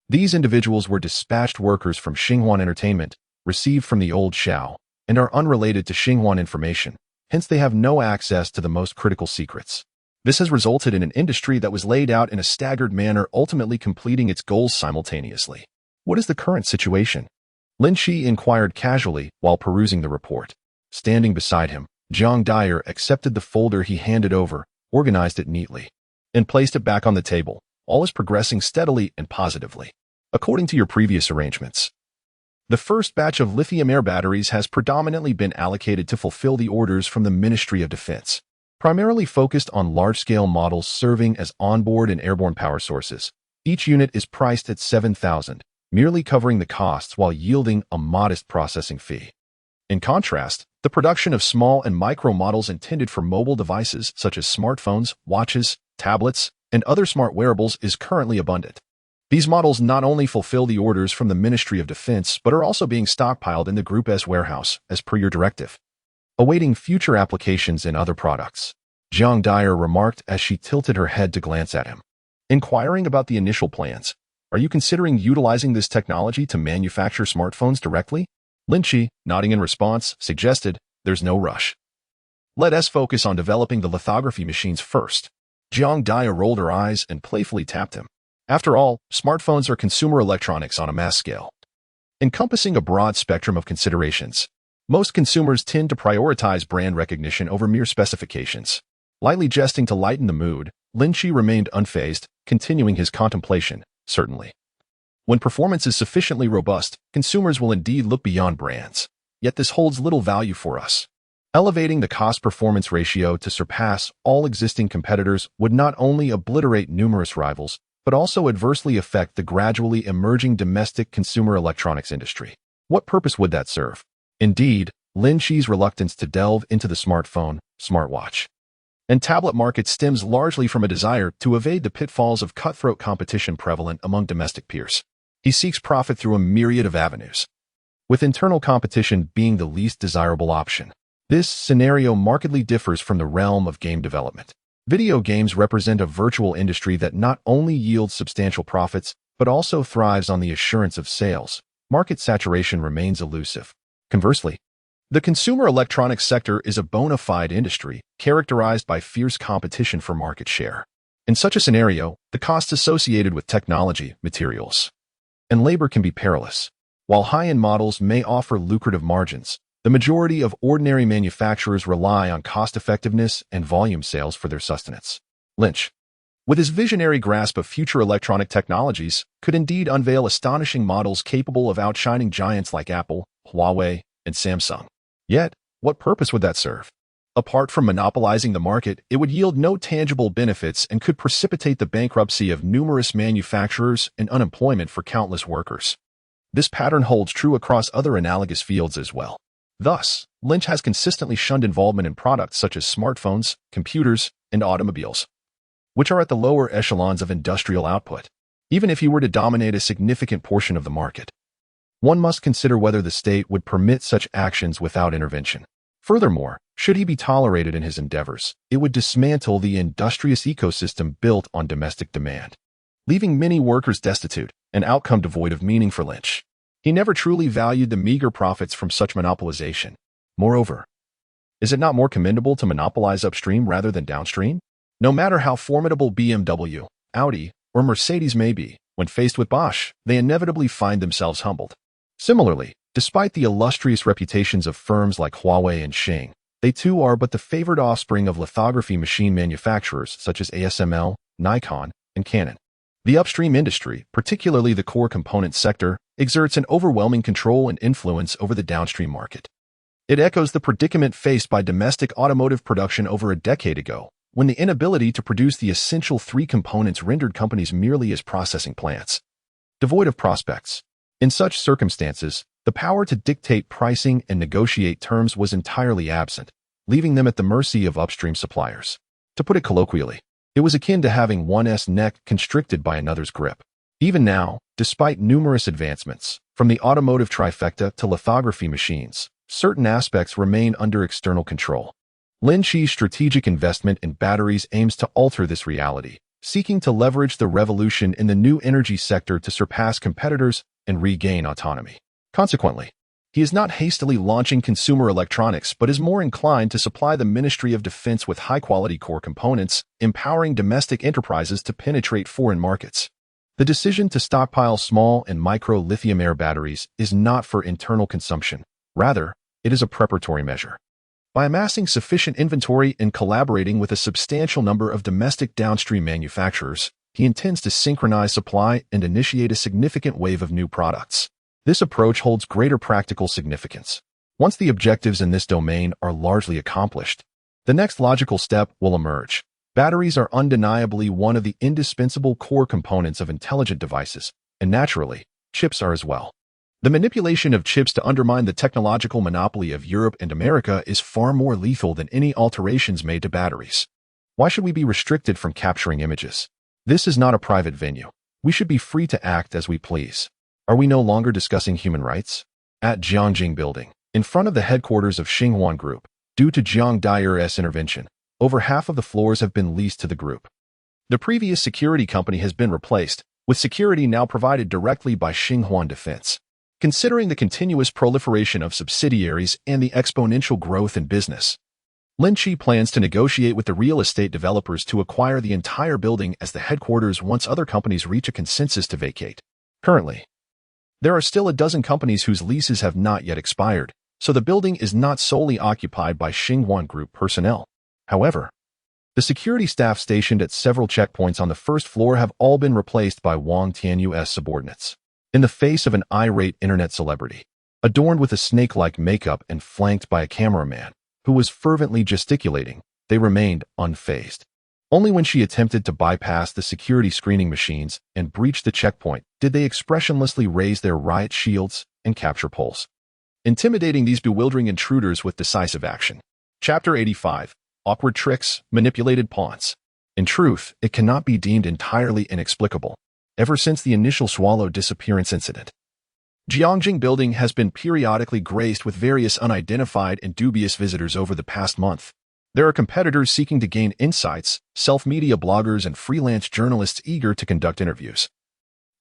These individuals were dispatched workers from Xinhuan Entertainment, received from the old Xiao, and are unrelated to Xinhuan information, hence they have no access to the most critical secrets. This has resulted in an industry that was laid out in a staggered manner, ultimately completing its goals simultaneously. What is the current situation? Lin Qi inquired casually while perusing the report. Standing beside him, Zhang Dyer accepted the folder he handed over, organized it neatly, and placed it back on the table. All is progressing steadily and positively, according to your previous arrangements. The first batch of lithium air batteries has predominantly been allocated to fulfill the orders from the Ministry of Defense, primarily focused on large-scale models serving as onboard and airborne power sources. Each unit is priced at 7,000, merely covering the costs while yielding a modest processing fee. In contrast, the production of small and micro models intended for mobile devices such as smartphones, watches, tablets, and other smart wearables is currently abundant. These models not only fulfill the orders from the Ministry of Defense but are also being stockpiled in the Group S warehouse, as per your directive, awaiting future applications in other products. Zhang Dyer remarked as she tilted her head to glance at him. Inquiring about the initial plans, are you considering utilizing this technology to manufacture smartphones directly? Lin Qi, nodding in response, suggested, there's no rush. Let us focus on developing the lithography machines first. Zhang Dyer rolled her eyes and playfully tapped him. After all, smartphones are consumer electronics on a mass scale, encompassing a broad spectrum of considerations. Most consumers tend to prioritize brand recognition over mere specifications. Lightly jesting to lighten the mood, Lin Qi remained unfazed, continuing his contemplation. Certainly, when performance is sufficiently robust, consumers will indeed look beyond brands. Yet this holds little value for us. Elevating the cost-performance ratio to surpass all existing competitors would not only obliterate numerous rivals, but also adversely affect the gradually emerging domestic consumer electronics industry. What purpose would that serve? Indeed, Lin Qi's reluctance to delve into the smartphone, smartwatch, and tablet market stems largely from a desire to evade the pitfalls of cutthroat competition prevalent among domestic peers. He seeks profit through a myriad of avenues, with internal competition being the least desirable option. This scenario markedly differs from the realm of game development. Video games represent a virtual industry that not only yields substantial profits, but also thrives on the assurance of sales. Market saturation remains elusive. Conversely, the consumer electronics sector is a bona fide industry characterized by fierce competition for market share. In such a scenario, the costs associated with technology, materials, and labor can be perilous. While high-end models may offer lucrative margins, the majority of ordinary manufacturers rely on cost-effectiveness and volume sales for their sustenance. Lynch, with his visionary grasp of future electronic technologies, could indeed unveil astonishing models capable of outshining giants like Apple, Huawei, and Samsung. Yet, what purpose would that serve? Apart from monopolizing the market, it would yield no tangible benefits and could precipitate the bankruptcy of numerous manufacturers and unemployment for countless workers. This pattern holds true across other analogous fields as well. Thus, Lynch has consistently shunned involvement in products such as smartphones, computers, and automobiles, which are at the lower echelons of industrial output. Even if he were to dominate a significant portion of the market, one must consider whether the state would permit such actions without intervention. Furthermore, should he be tolerated in his endeavors, it would dismantle the industrious ecosystem built on domestic demand, leaving many workers destitute, an outcome devoid of meaning for Lynch. He never truly valued the meager profits from such monopolization. Moreover, is it not more commendable to monopolize upstream rather than downstream? No matter how formidable BMW, Audi, or Mercedes may be, when faced with Bosch, they inevitably find themselves humbled. Similarly, despite the illustrious reputations of firms like Huawei and Xing, they too are but the favored offspring of lithography machine manufacturers such as ASML, Nikon, and Canon. The upstream industry, particularly the core component sector, exerts an overwhelming control and influence over the downstream market. It echoes the predicament faced by domestic automotive production over a decade ago, when the inability to produce the essential three components rendered companies merely as processing plants, devoid of prospects. In such circumstances, the power to dictate pricing and negotiate terms was entirely absent, leaving them at the mercy of upstream suppliers. To put it colloquially, it was akin to having one's neck constricted by another's grip. Even now, despite numerous advancements, from the automotive trifecta to lithography machines, certain aspects remain under external control. Lin Qi's strategic investment in batteries aims to alter this reality, seeking to leverage the revolution in the new energy sector to surpass competitors and regain autonomy. Consequently, he is not hastily launching consumer electronics but is more inclined to supply the Ministry of Defense with high-quality core components, empowering domestic enterprises to penetrate foreign markets. The decision to stockpile small and micro lithium-air batteries is not for internal consumption. Rather, it is a preparatory measure. By amassing sufficient inventory and collaborating with a substantial number of domestic downstream manufacturers, he intends to synchronize supply and initiate a significant wave of new products. This approach holds greater practical significance. Once the objectives in this domain are largely accomplished, the next logical step will emerge. Batteries are undeniably one of the indispensable core components of intelligent devices, and naturally, chips are as well. The manipulation of chips to undermine the technological monopoly of Europe and America is far more lethal than any alterations made to batteries. Why should we be restricted from capturing images? This is not a private venue. We should be free to act as we please. Are we no longer discussing human rights? At Jiangjing Building, in front of the headquarters of Xinhuan Group, due to Jiang Dair's intervention, over half of the floors have been leased to the group. The previous security company has been replaced, with security now provided directly by Xinhuan Defense. Considering the continuous proliferation of subsidiaries and the exponential growth in business, Lin Qi plans to negotiate with the real estate developers to acquire the entire building as the headquarters once other companies reach a consensus to vacate. Currently, there are still a dozen companies whose leases have not yet expired, so the building is not solely occupied by Xinhuan Group personnel. However, the security staff stationed at several checkpoints on the first floor have all been replaced by Wang Tianyu's subordinates. In the face of an irate internet celebrity, adorned with a snake-like makeup and flanked by a cameraman who was fervently gesticulating, they remained unfazed. Only when she attempted to bypass the security screening machines and breach the checkpoint did they expressionlessly raise their riot shields and capture poles, intimidating these bewildering intruders with decisive action. Chapter 85. Awkward Tricks, Manipulated Pawns. In truth, it cannot be deemed entirely inexplicable. Ever since the initial Swallow disappearance incident, Jiangjing Building has been periodically graced with various unidentified and dubious visitors over the past month. There are competitors seeking to gain insights, self-media bloggers and freelance journalists eager to conduct interviews,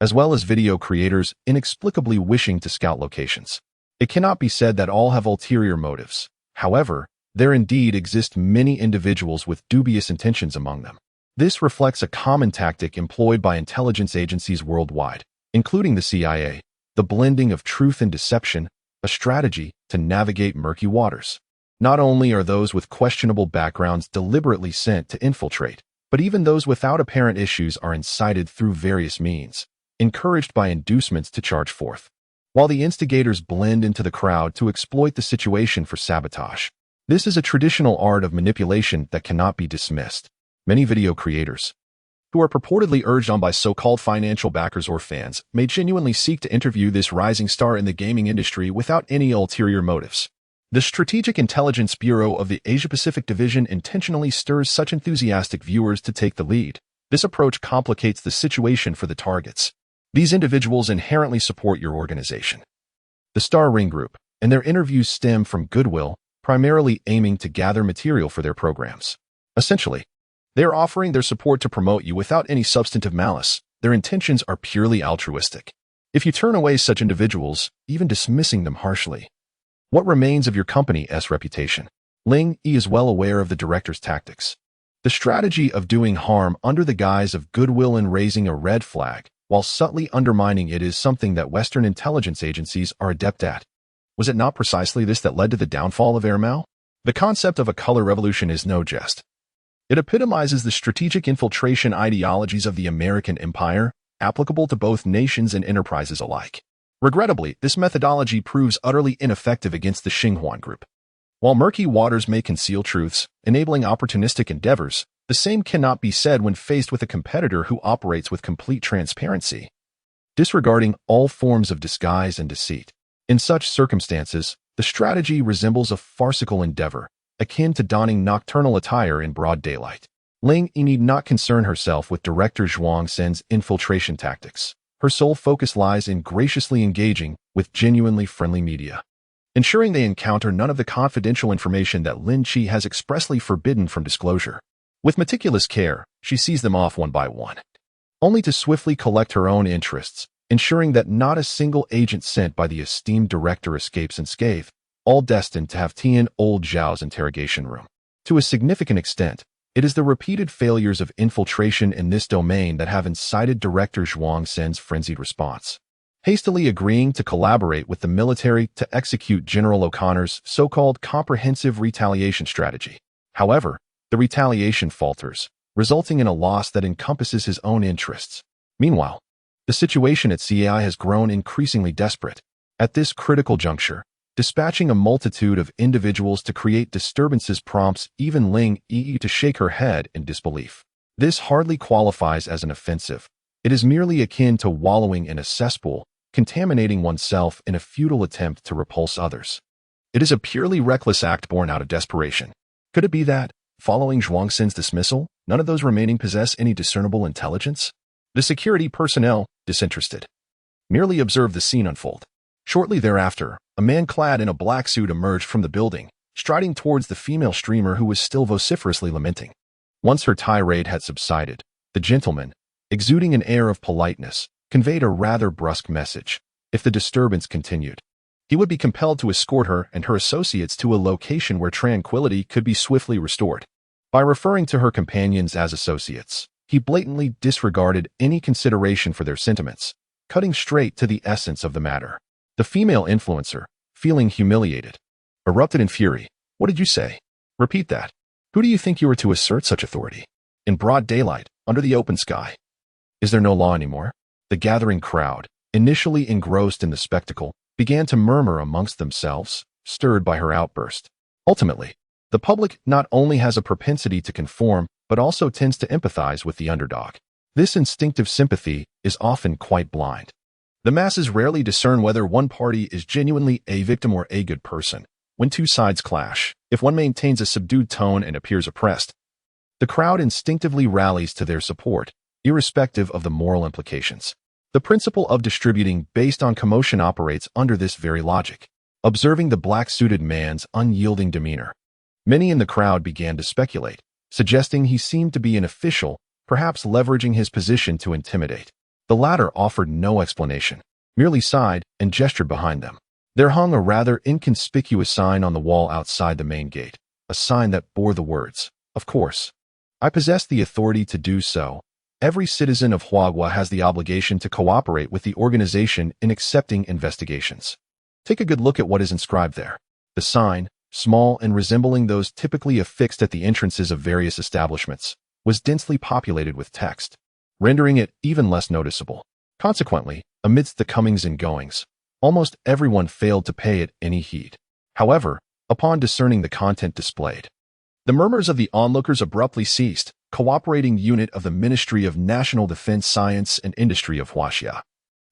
as well as video creators inexplicably wishing to scout locations. It cannot be said that all have ulterior motives. However, there indeed exist many individuals with dubious intentions among them. This reflects a common tactic employed by intelligence agencies worldwide, including the CIA, the blending of truth and deception, a strategy to navigate murky waters. Not only are those with questionable backgrounds deliberately sent to infiltrate, but even those without apparent issues are incited through various means, encouraged by inducements to charge forth, while the instigators blend into the crowd to exploit the situation for sabotage. This is a traditional art of manipulation that cannot be dismissed. Many video creators, who are purportedly urged on by so-called financial backers or fans, may genuinely seek to interview this rising star in the gaming industry without any ulterior motives. The Strategic Intelligence Bureau of the Asia-Pacific Division intentionally stirs such enthusiastic viewers to take the lead. This approach complicates the situation for the targets. These individuals inherently support your organization. The Star Ring Group and their interviews stem from goodwill, primarily aiming to gather material for their programs. Essentially, they are offering their support to promote you without any substantive malice. Their intentions are purely altruistic. If you turn away such individuals, even dismissing them harshly, what remains of your company's reputation? Lin Qi is well aware of the director's tactics. The strategy of doing harm under the guise of goodwill and raising a red flag, while subtly undermining it, is something that Western intelligence agencies are adept at. Was it not precisely this that led to the downfall of Airmal? The concept of a color revolution is no jest. It epitomizes the strategic infiltration ideologies of the American empire, applicable to both nations and enterprises alike. Regrettably, this methodology proves utterly ineffective against the Xinhuan group. While murky waters may conceal truths, enabling opportunistic endeavors, the same cannot be said when faced with a competitor who operates with complete transparency, disregarding all forms of disguise and deceit. In such circumstances, the strategy resembles a farcical endeavor, akin to donning nocturnal attire in broad daylight. Lin Qi need not concern herself with Director Zhuang Sen's infiltration tactics. Her sole focus lies in graciously engaging with genuinely friendly media, ensuring they encounter none of the confidential information that Lin Qi has expressly forbidden from disclosure. With meticulous care, she sees them off one by one, only to swiftly collect her own interests, ensuring that not a single agent sent by the esteemed director escapes unscathed, all destined to have Tian Old Zhao's interrogation room. To a significant extent, it is the repeated failures of infiltration in this domain that have incited Director Zhuang Sen's frenzied response, hastily agreeing to collaborate with the military to execute General O'Connor's so-called comprehensive retaliation strategy. However, the retaliation falters, resulting in a loss that encompasses his own interests. Meanwhile, the situation at CAI has grown increasingly desperate. At this critical juncture, dispatching a multitude of individuals to create disturbances prompts even Lin Qi to shake her head in disbelief. This hardly qualifies as an offensive. It is merely akin to wallowing in a cesspool, contaminating oneself in a futile attempt to repulse others. It is a purely reckless act born out of desperation. Could it be that, following Zhuang Sen's dismissal, none of those remaining possess any discernible intelligence? The security personnel, disinterested, merely observed the scene unfold. Shortly thereafter, a man clad in a black suit emerged from the building, striding towards the female streamer who was still vociferously lamenting. Once her tirade had subsided, the gentleman, exuding an air of politeness, conveyed a rather brusque message. If the disturbance continued, he would be compelled to escort her and her associates to a location where tranquility could be swiftly restored. By referring to her companions as associates, he blatantly disregarded any consideration for their sentiments, cutting straight to the essence of the matter. The female influencer, feeling humiliated, erupted in fury. "What did you say? Repeat that. Who do you think you are to assert such authority? In broad daylight, under the open sky. Is there no law anymore?" The gathering crowd, initially engrossed in the spectacle, began to murmur amongst themselves, stirred by her outburst. Ultimately, the public not only has a propensity to conform, but also tends to empathize with the underdog. This instinctive sympathy is often quite blind. The masses rarely discern whether one party is genuinely a victim or a good person. When two sides clash, if one maintains a subdued tone and appears oppressed, the crowd instinctively rallies to their support, irrespective of the moral implications. The principle of distributing based on commotion operates under this very logic. Observing the black-suited man's unyielding demeanor, many in the crowd began to speculate, suggesting he seemed to be an official, perhaps leveraging his position to intimidate. The latter offered no explanation, merely sighed and gestured behind them. There hung a rather inconspicuous sign on the wall outside the main gate, a sign that bore the words, "Of course. I possess the authority to do so. Every citizen of Huagua has the obligation to cooperate with the organization in accepting investigations." Take a good look at what is inscribed there. The sign, small and resembling those typically affixed at the entrances of various establishments, was densely populated with text, rendering it even less noticeable. Consequently, amidst the comings and goings, almost everyone failed to pay it any heed. However, upon discerning the content displayed, the murmurs of the onlookers abruptly ceased. Cooperating Unit of the Ministry of National Defense Science and Industry of Huaxia.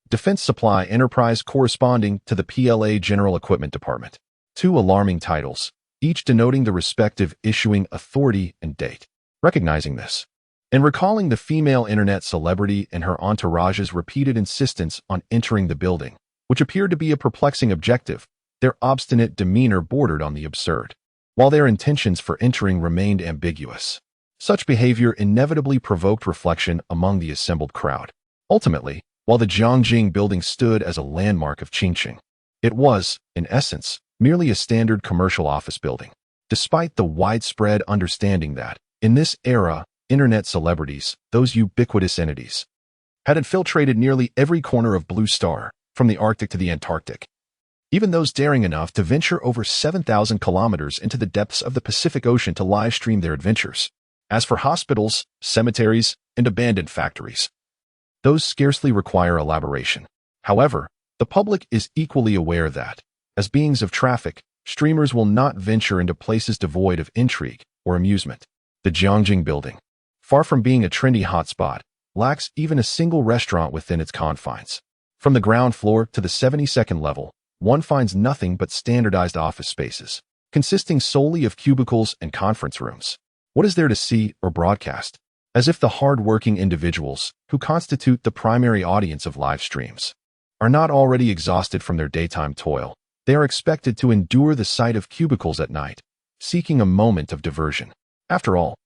Defense Supply Enterprise corresponding to the PLA General Equipment Department. Two alarming titles, each denoting the respective issuing authority and date. Recognizing this, and recalling the female internet celebrity and her entourage's repeated insistence on entering the building, which appeared to be a perplexing objective, their obstinate demeanor bordered on the absurd, while their intentions for entering remained ambiguous. Such behavior inevitably provoked reflection among the assembled crowd. Ultimately, while the Jiangjing building stood as a landmark of Qingqing, it was, in essence, merely a standard commercial office building. Despite the widespread understanding that, in this era, internet celebrities, those ubiquitous entities, had infiltrated nearly every corner of Blue Star, from the Arctic to the Antarctic. Even those daring enough to venture over 7,000 kilometers into the depths of the Pacific Ocean to live stream their adventures. As for hospitals, cemeteries, and abandoned factories, those scarcely require elaboration. However, The public is equally aware that, as beings of traffic, streamers will not venture into places devoid of intrigue or amusement. The Jiangjing building, far from being a trendy hotspot, lacks even a single restaurant within its confines. From the ground floor to the 72nd level, one finds nothing but standardized office spaces, consisting solely of cubicles and conference rooms. What is there to see or broadcast? As if the hard-working individuals who constitute the primary audience of live streams are not already exhausted from their daytime toil, they are expected to endure the sight of cubicles at night, seeking a moment of diversion. After all,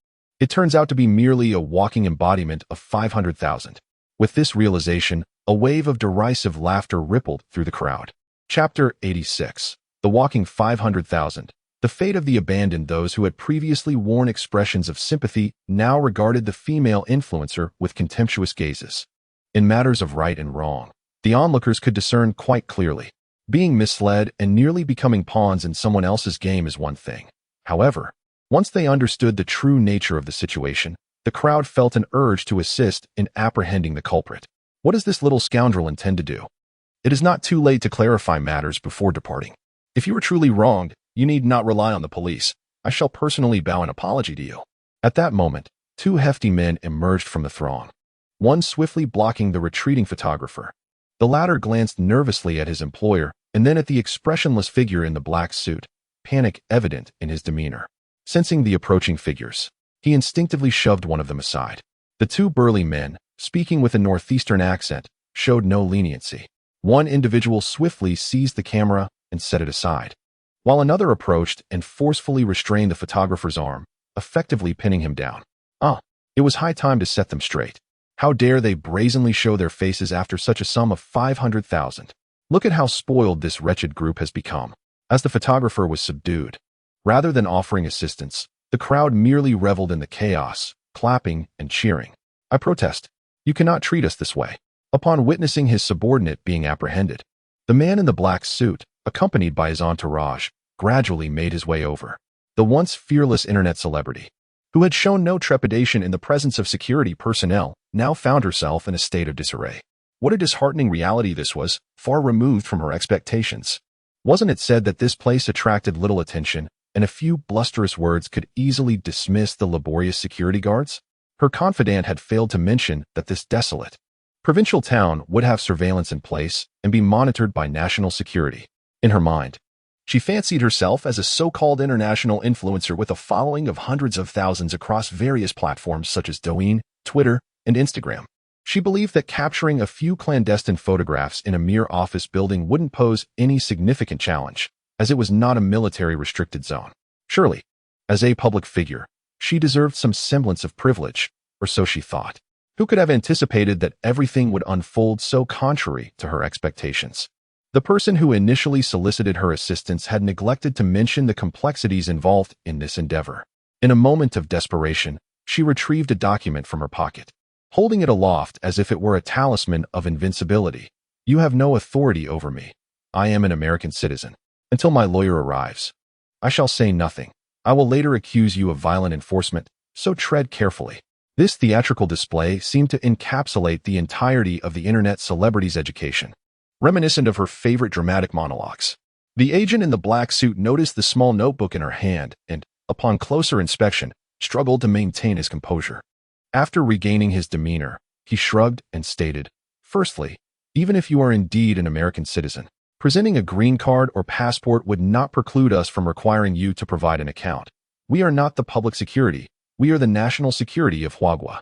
it turns out to be merely a walking embodiment of 500,000. With this realization, a wave of derisive laughter rippled through the crowd. Chapter 86. The Walking 500,000. The fate of the abandoned. Those who had previously worn expressions of sympathy now regarded the female influencer with contemptuous gazes. In matters of right and wrong, the onlookers could discern quite clearly. Being misled and nearly becoming pawns in someone else's game is one thing. However, once they understood the true nature of the situation, the crowd felt an urge to assist in apprehending the culprit. What does this little scoundrel intend to do? It is not too late to clarify matters before departing. If you are truly wronged, you need not rely on the police. I shall personally bow an apology to you. At that moment, two hefty men emerged from the throng, one swiftly blocking the retreating photographer. The latter glanced nervously at his employer and then at the expressionless figure in the black suit, panic evident in his demeanor. Sensing the approaching figures, he instinctively shoved one of them aside. The two burly men, speaking with a northeastern accent, showed no leniency. One individual swiftly seized the camera and set it aside, while another approached and forcefully restrained the photographer's arm, effectively pinning him down. It was high time to set them straight. How dare they brazenly show their faces after such a sum of 500,000? Look at how spoiled this wretched group has become. As the photographer was subdued, rather than offering assistance, the crowd merely reveled in the chaos, clapping and cheering. I protest. You cannot treat us this way. Upon witnessing his subordinate being apprehended, the man in the black suit, accompanied by his entourage, gradually made his way over. The once fearless internet celebrity, who had shown no trepidation in the presence of security personnel, now found herself in a state of disarray. What a disheartening reality this was, far removed from her expectations. Wasn't it said that this place attracted little attention, and a few blusterous words could easily dismiss the laborious security guards? Her confidant had failed to mention that this desolate provincial town would have surveillance in place and be monitored by national security. In her mind, she fancied herself as a so-called international influencer with a following of hundreds of thousands across various platforms such as Douyin, Twitter, and Instagram. She believed that capturing a few clandestine photographs in a mere office building wouldn't pose any significant challenge, as it was not a military-restricted zone. Surely, as a public figure, she deserved some semblance of privilege, or so she thought. Who could have anticipated that everything would unfold so contrary to her expectations? The person who initially solicited her assistance had neglected to mention the complexities involved in this endeavor. In a moment of desperation, she retrieved a document from her pocket, holding it aloft as if it were a talisman of invincibility. You have no authority over me. I am an American citizen. Until my lawyer arrives, I shall say nothing. I will later accuse you of violent enforcement, so tread carefully. This theatrical display seemed to encapsulate the entirety of the internet celebrity's education, reminiscent of her favorite dramatic monologues. The agent in the black suit noticed the small notebook in her hand and, upon closer inspection, struggled to maintain his composure. After regaining his demeanor, he shrugged and stated, "Firstly, even if you are indeed an American citizen, presenting a green card or passport would not preclude us from requiring you to provide an account. We are not the public security. We are the national security of Huagua.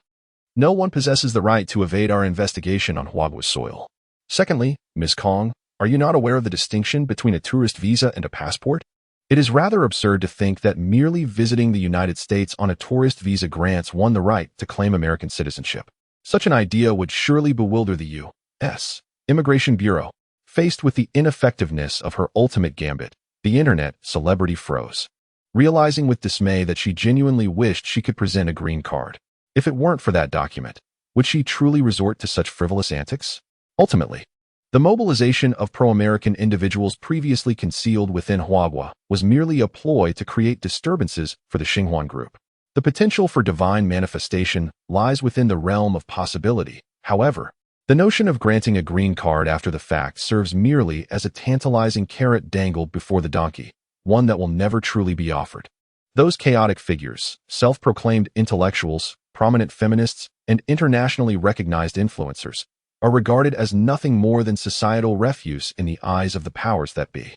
No one possesses the right to evade our investigation on Huagua's soil. Secondly, Ms. Kong, are you not aware of the distinction between a tourist visa and a passport? It is rather absurd to think that merely visiting the United States on a tourist visa grants one the right to claim American citizenship. Such an idea would surely bewilder the U.S. Immigration Bureau. Faced with the ineffectiveness of her ultimate gambit, the internet celebrity froze, realizing with dismay that she genuinely wished she could present a green card. If it weren't for that document, would she truly resort to such frivolous antics? Ultimately, the mobilization of pro-American individuals previously concealed within Huagua was merely a ploy to create disturbances for the Xinhuan group. The potential for divine manifestation lies within the realm of possibility. However, The notion of granting a green card after the fact serves merely as a tantalizing carrot dangled before the donkey, one that will never truly be offered. Those chaotic figures, self-proclaimed intellectuals, prominent feminists, and internationally recognized influencers, are regarded as nothing more than societal refuse in the eyes of the powers that be.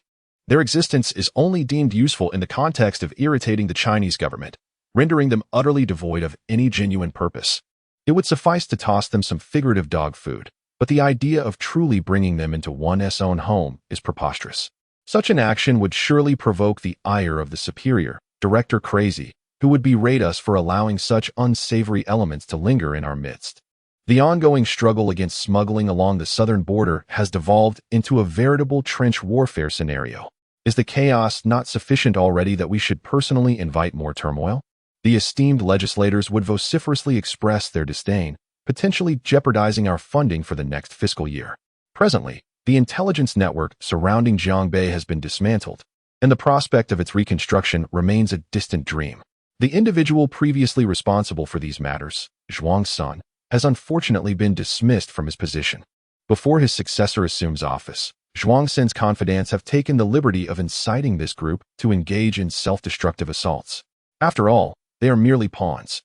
Their existence is only deemed useful in the context of irritating the Chinese government, rendering them utterly devoid of any genuine purpose. It would suffice to toss them some figurative dog food, but the idea of truly bringing them into one's own home is preposterous. Such an action would surely provoke the ire of the superior, Director Crazy, who would berate us for allowing such unsavory elements to linger in our midst. The ongoing struggle against smuggling along the southern border has devolved into a veritable trench warfare scenario. Is the chaos not sufficient already that we should personally invite more turmoil? The esteemed legislators would vociferously express their disdain, potentially jeopardizing our funding for the next fiscal year. Presently, the intelligence network surrounding Jiangbei has been dismantled, and the prospect of its reconstruction remains a distant dream. The individual previously responsible for these matters, Zhuang's son, has unfortunately been dismissed from his position. Before his successor assumes office, Zhuang's confidants have taken the liberty of inciting this group to engage in self-destructive assaults. After all, they are merely pawns,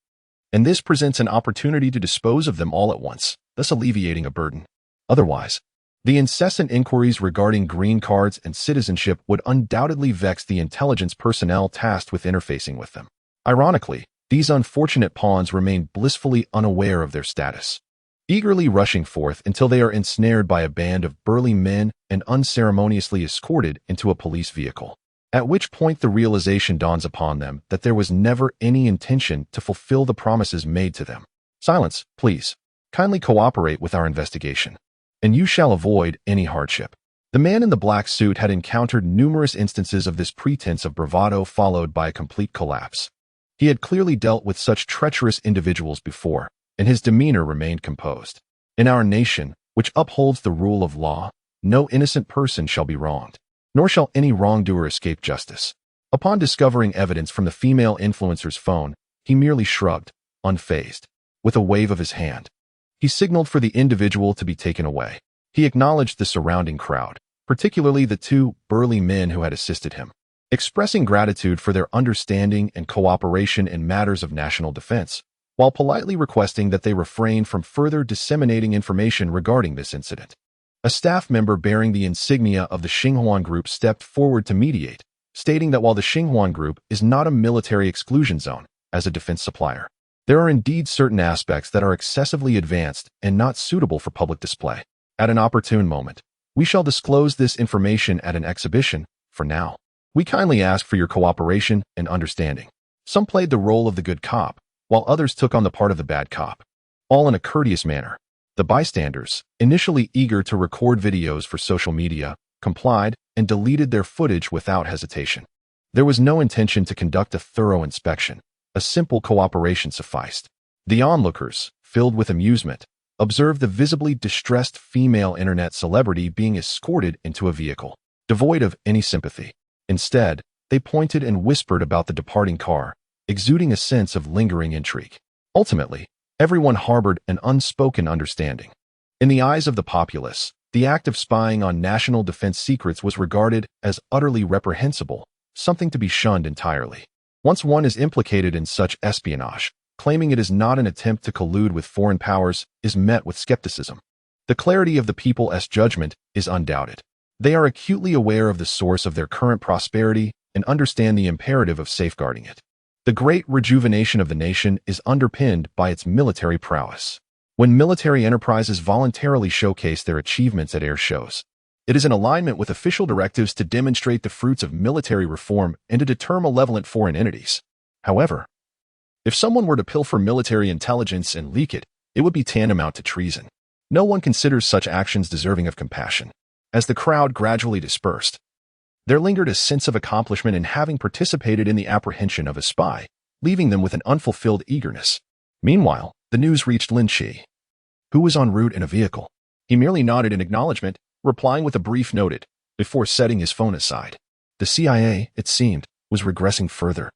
and this presents an opportunity to dispose of them all at once, thus alleviating a burden. Otherwise, the incessant inquiries regarding green cards and citizenship would undoubtedly vex the intelligence personnel tasked with interfacing with them. Ironically, these unfortunate pawns remain blissfully unaware of their status, eagerly rushing forth until they are ensnared by a band of burly men and unceremoniously escorted into a police vehicle, at which point the realization dawns upon them that there was never any intention to fulfill the promises made to them. Silence, please. Kindly cooperate with our investigation, and you shall avoid any hardship. The man in the black suit had encountered numerous instances of this pretense of bravado followed by a complete collapse. He had clearly dealt with such treacherous individuals before, and his demeanor remained composed. In our nation, which upholds the rule of law, no innocent person shall be wronged, nor shall any wrongdoer escape justice. Upon discovering evidence from the female influencer's phone, he merely shrugged, unfazed. With a wave of his hand, he signaled for the individual to be taken away. He acknowledged the surrounding crowd, particularly the two burly men who had assisted him, expressing gratitude for their understanding and cooperation in matters of national defense, while politely requesting that they refrain from further disseminating information regarding this incident. A staff member bearing the insignia of the Xinghuan Group stepped forward to mediate, stating that while the Xinghuan Group is not a military exclusion zone, as a defense supplier, there are indeed certain aspects that are excessively advanced and not suitable for public display. At an opportune moment, we shall disclose this information at an exhibition. For now, we kindly ask for your cooperation and understanding. Some played the role of the good cop, while others took on the part of the bad cop, all in a courteous manner. The bystanders, initially eager to record videos for social media, complied and deleted their footage without hesitation. There was no intention to conduct a thorough inspection. A simple cooperation sufficed. The onlookers, filled with amusement, observed the visibly distressed female internet celebrity being escorted into a vehicle, devoid of any sympathy. Instead, they pointed and whispered about the departing car, exuding a sense of lingering intrigue. Ultimately, everyone harbored an unspoken understanding. In the eyes of the populace, the act of spying on national defense secrets was regarded as utterly reprehensible, something to be shunned entirely. Once one is implicated in such espionage, claiming it is not an attempt to collude with foreign powers is met with skepticism. The clarity of the people's judgment is undoubted. They are acutely aware of the source of their current prosperity and understand the imperative of safeguarding it. The great rejuvenation of the nation is underpinned by its military prowess. When military enterprises voluntarily showcase their achievements at air shows, it is in alignment with official directives to demonstrate the fruits of military reform and to deter malevolent foreign entities. However, if someone were to pilfer military intelligence and leak it, it would be tantamount to treason. No one considers such actions deserving of compassion. As the crowd gradually dispersed, there lingered a sense of accomplishment in having participated in the apprehension of a spy, leaving them with an unfulfilled eagerness. Meanwhile, the news reached Lin Qi, who was en route in a vehicle. He merely nodded in acknowledgement, replying with a brief noted, before setting his phone aside. The CIA, it seemed, was regressing further,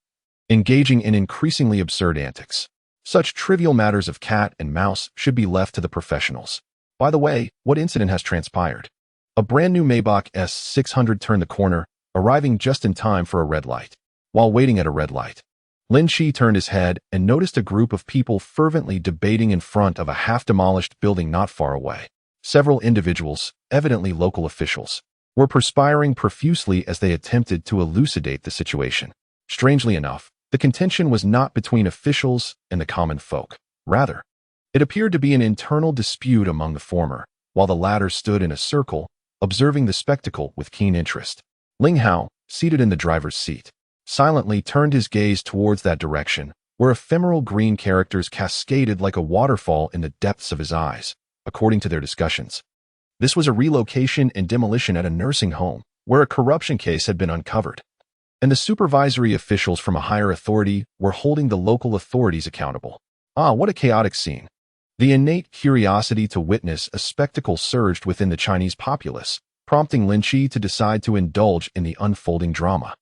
engaging in increasingly absurd antics. Such trivial matters of cat and mouse should be left to the professionals. By the way, what incident has transpired? A brand new Maybach S600 turned the corner, arriving just in time for a red light. While waiting at a red light, Lin Qi turned his head and noticed a group of people fervently debating in front of a half-demolished building not far away. Several individuals, evidently local officials, were perspiring profusely as they attempted to elucidate the situation. Strangely enough, the contention was not between officials and the common folk. Rather, it appeared to be an internal dispute among the former, while the latter stood in a circle, observing the spectacle with keen interest. Ling Hao, seated in the driver's seat, silently turned his gaze towards that direction, where ephemeral green characters cascaded like a waterfall in the depths of his eyes, according to their discussions. This was a relocation and demolition at a nursing home, where a corruption case had been uncovered, and the supervisory officials from a higher authority were holding the local authorities accountable. Ah, what a chaotic scene. The innate curiosity to witness a spectacle surged within the Chinese populace, prompting Lin Qi to decide to indulge in the unfolding drama,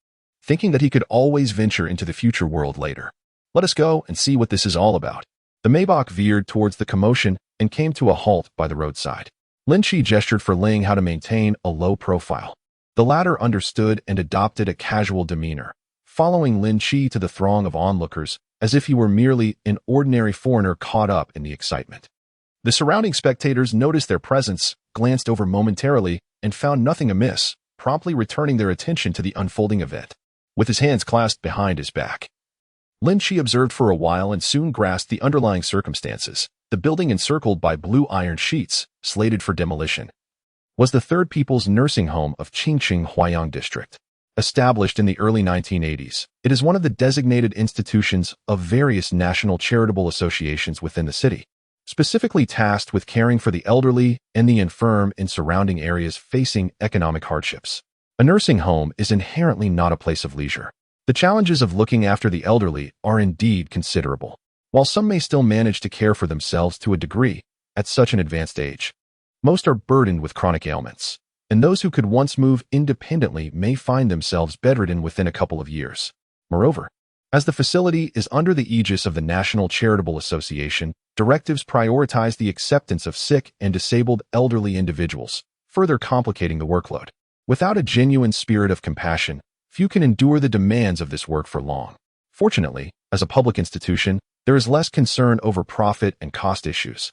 thinking that he could always venture into the future world later. Let us go and see what this is all about. The Maybach veered towards the commotion and came to a halt by the roadside. Lin Qi gestured for Ling how to maintain a low profile. The latter understood and adopted a casual demeanor, following Lin Qi to the throng of onlookers as if he were merely an ordinary foreigner caught up in the excitement. The surrounding spectators noticed their presence, glanced over momentarily, and found nothing amiss, promptly returning their attention to the unfolding event. With his hands clasped behind his back, Lin Qi observed for a while and soon grasped the underlying circumstances. The building encircled by blue iron sheets, slated for demolition, was the Third People's Nursing Home of Qingqing Huaiyang District. Established in the early 1980s, it is one of the designated institutions of various national charitable associations within the city, specifically tasked with caring for the elderly and the infirm in surrounding areas facing economic hardships. A nursing home is inherently not a place of leisure. The challenges of looking after the elderly are indeed considerable. While some may still manage to care for themselves to a degree at such an advanced age, most are burdened with chronic ailments, and those who could once move independently may find themselves bedridden within a couple of years. Moreover, as the facility is under the aegis of the National Charitable Association, directives prioritize the acceptance of sick and disabled elderly individuals, further complicating the workload. Without a genuine spirit of compassion, few can endure the demands of this work for long. Fortunately, as a public institution, there is less concern over profit and cost issues,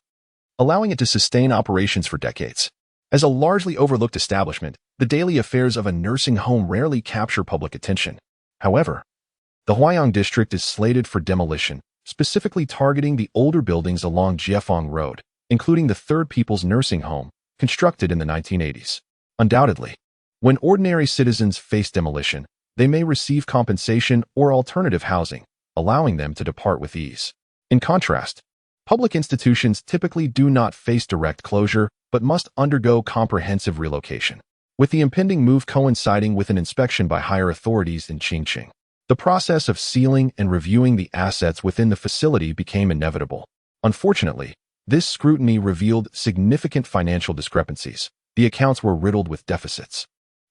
allowing it to sustain operations for decades. As a largely overlooked establishment, the daily affairs of a nursing home rarely capture public attention. However, the Huaiyang district is slated for demolition, specifically targeting the older buildings along Jiefang Road, including the Third People's Nursing Home, constructed in the 1980s. Undoubtedly, when ordinary citizens face demolition, they may receive compensation or alternative housing, allowing them to depart with ease. In contrast, public institutions typically do not face direct closure, but must undergo comprehensive relocation, with the impending move coinciding with an inspection by higher authorities in Qingqing. The process of sealing and reviewing the assets within the facility became inevitable. Unfortunately, this scrutiny revealed significant financial discrepancies. The accounts were riddled with deficits.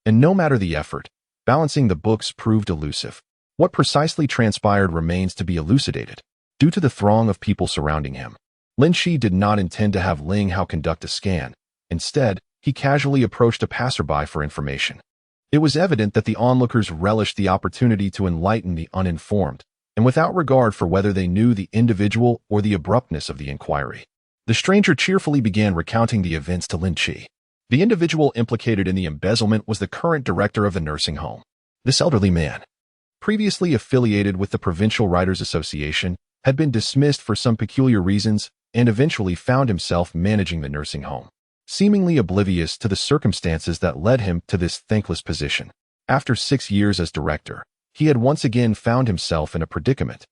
And no matter the effort, balancing the books proved elusive. What precisely transpired remains to be elucidated. Due to the throng of people surrounding him, Lin Qi did not intend to have Ling Hao conduct a scan. Instead, he casually approached a passerby for information. It was evident that the onlookers relished the opportunity to enlighten the uninformed, and without regard for whether they knew the individual or the abruptness of the inquiry, the stranger cheerfully began recounting the events to Lin Qi. The individual implicated in the embezzlement was the current director of the nursing home. This elderly man, previously affiliated with the Provincial Writers Association, had been dismissed for some peculiar reasons and eventually found himself managing the nursing home, seemingly oblivious to the circumstances that led him to this thankless position. After 6 years as director, he had once again found himself in a predicament,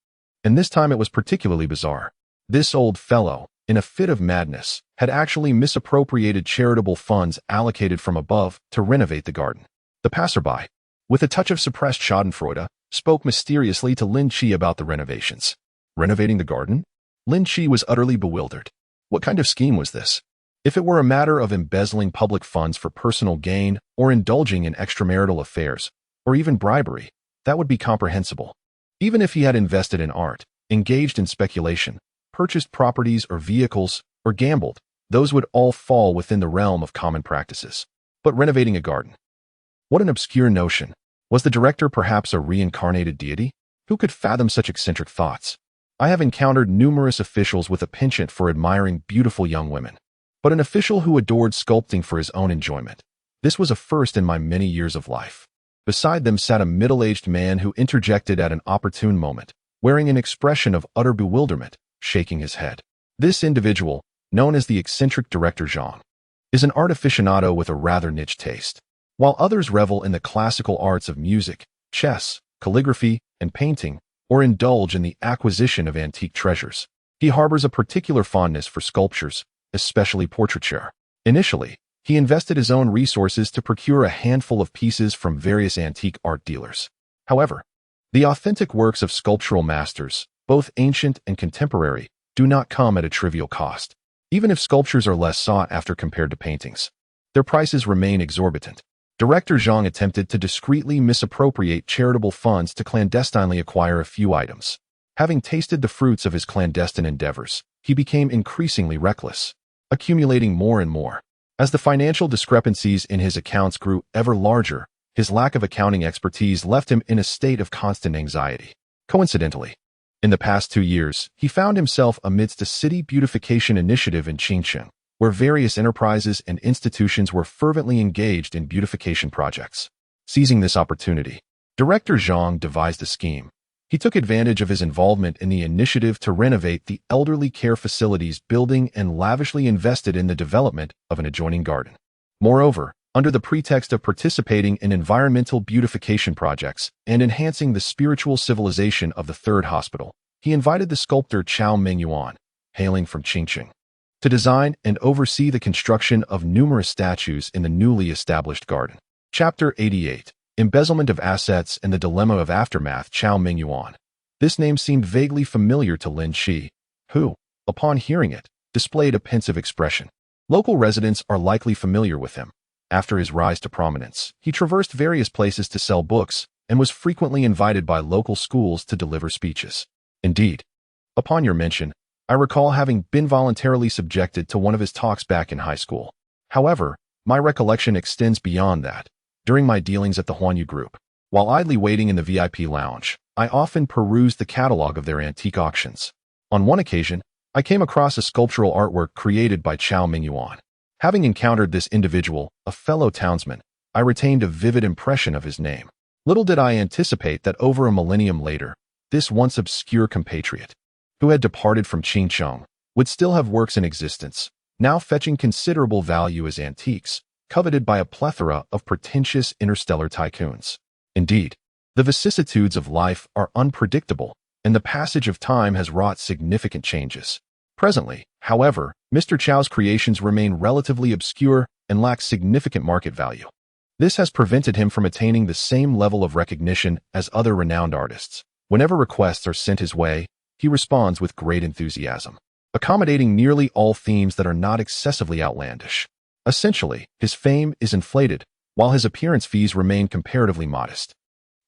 and this time it was particularly bizarre. This old fellow, in a fit of madness, had actually misappropriated charitable funds allocated from above to renovate the garden. The passerby, with a touch of suppressed schadenfreude, spoke mysteriously to Lin Qi about the renovations. Renovating the garden? Lin Qi was utterly bewildered. What kind of scheme was this? If it were a matter of embezzling public funds for personal gain or indulging in extramarital affairs, or even bribery, that would be comprehensible. Even if he had invested in art, engaged in speculation, purchased properties or vehicles, or gambled, those would all fall within the realm of common practices. But renovating a garden? What an obscure notion. Was the director perhaps a reincarnated deity? Who could fathom such eccentric thoughts? I have encountered numerous officials with a penchant for admiring beautiful young women, but an official who adored sculpting for his own enjoyment. This was a first in my many years of life. Beside them sat a middle-aged man who interjected at an opportune moment, wearing an expression of utter bewilderment, shaking his head. This individual, known as the eccentric director Zhang, is an art aficionado with a rather niche taste. While others revel in the classical arts of music, chess, calligraphy, and painting, or indulge in the acquisition of antique treasures, he harbors a particular fondness for sculptures, especially portraiture. Initially, he invested his own resources to procure a handful of pieces from various antique art dealers. However, the authentic works of sculptural masters, both ancient and contemporary, do not come at a trivial cost. Even if sculptures are less sought after compared to paintings, their prices remain exorbitant. Director Zhang attempted to discreetly misappropriate charitable funds to clandestinely acquire a few items. Having tasted the fruits of his clandestine endeavors, he became increasingly reckless, accumulating more and more. As the financial discrepancies in his accounts grew ever larger, his lack of accounting expertise left him in a state of constant anxiety. Coincidentally, in the past 2 years, he found himself amidst a city beautification initiative in Qingcheng, where various enterprises and institutions were fervently engaged in beautification projects. Seizing this opportunity, Director Zhang devised a scheme. He took advantage of his involvement in the initiative to renovate the elderly care facilities building and lavishly invested in the development of an adjoining garden. Moreover, under the pretext of participating in environmental beautification projects and enhancing the spiritual civilization of the third hospital, he invited the sculptor Chao Mengyuan, hailing from Qingcheng, to design and oversee the construction of numerous statues in the newly established garden. Chapter 88. Embezzlement of Assets and the Dilemma of Aftermath. Chao Mengyuan. This name seemed vaguely familiar to Lin Qi, who, upon hearing it, displayed a pensive expression. Local residents are likely familiar with him. After his rise to prominence, he traversed various places to sell books and was frequently invited by local schools to deliver speeches. Indeed, upon your mention, I recall having been voluntarily subjected to one of his talks back in high school. However, my recollection extends beyond that. During my dealings at the Huanyu Group, while idly waiting in the VIP lounge, I often perused the catalog of their antique auctions. On one occasion, I came across a sculptural artwork created by Chao Mengyuan. Having encountered this individual, a fellow townsman, I retained a vivid impression of his name. Little did I anticipate that over a millennium later, this once obscure compatriot, who had departed from Qingcheng, would still have works in existence, now fetching considerable value as antiques, coveted by a plethora of pretentious interstellar tycoons. Indeed, the vicissitudes of life are unpredictable, and the passage of time has wrought significant changes. Presently, however, Mr. Chao's creations remain relatively obscure and lack significant market value. This has prevented him from attaining the same level of recognition as other renowned artists. Whenever requests are sent his way, he responds with great enthusiasm, accommodating nearly all themes that are not excessively outlandish. Essentially, his fame is inflated, while his appearance fees remain comparatively modest.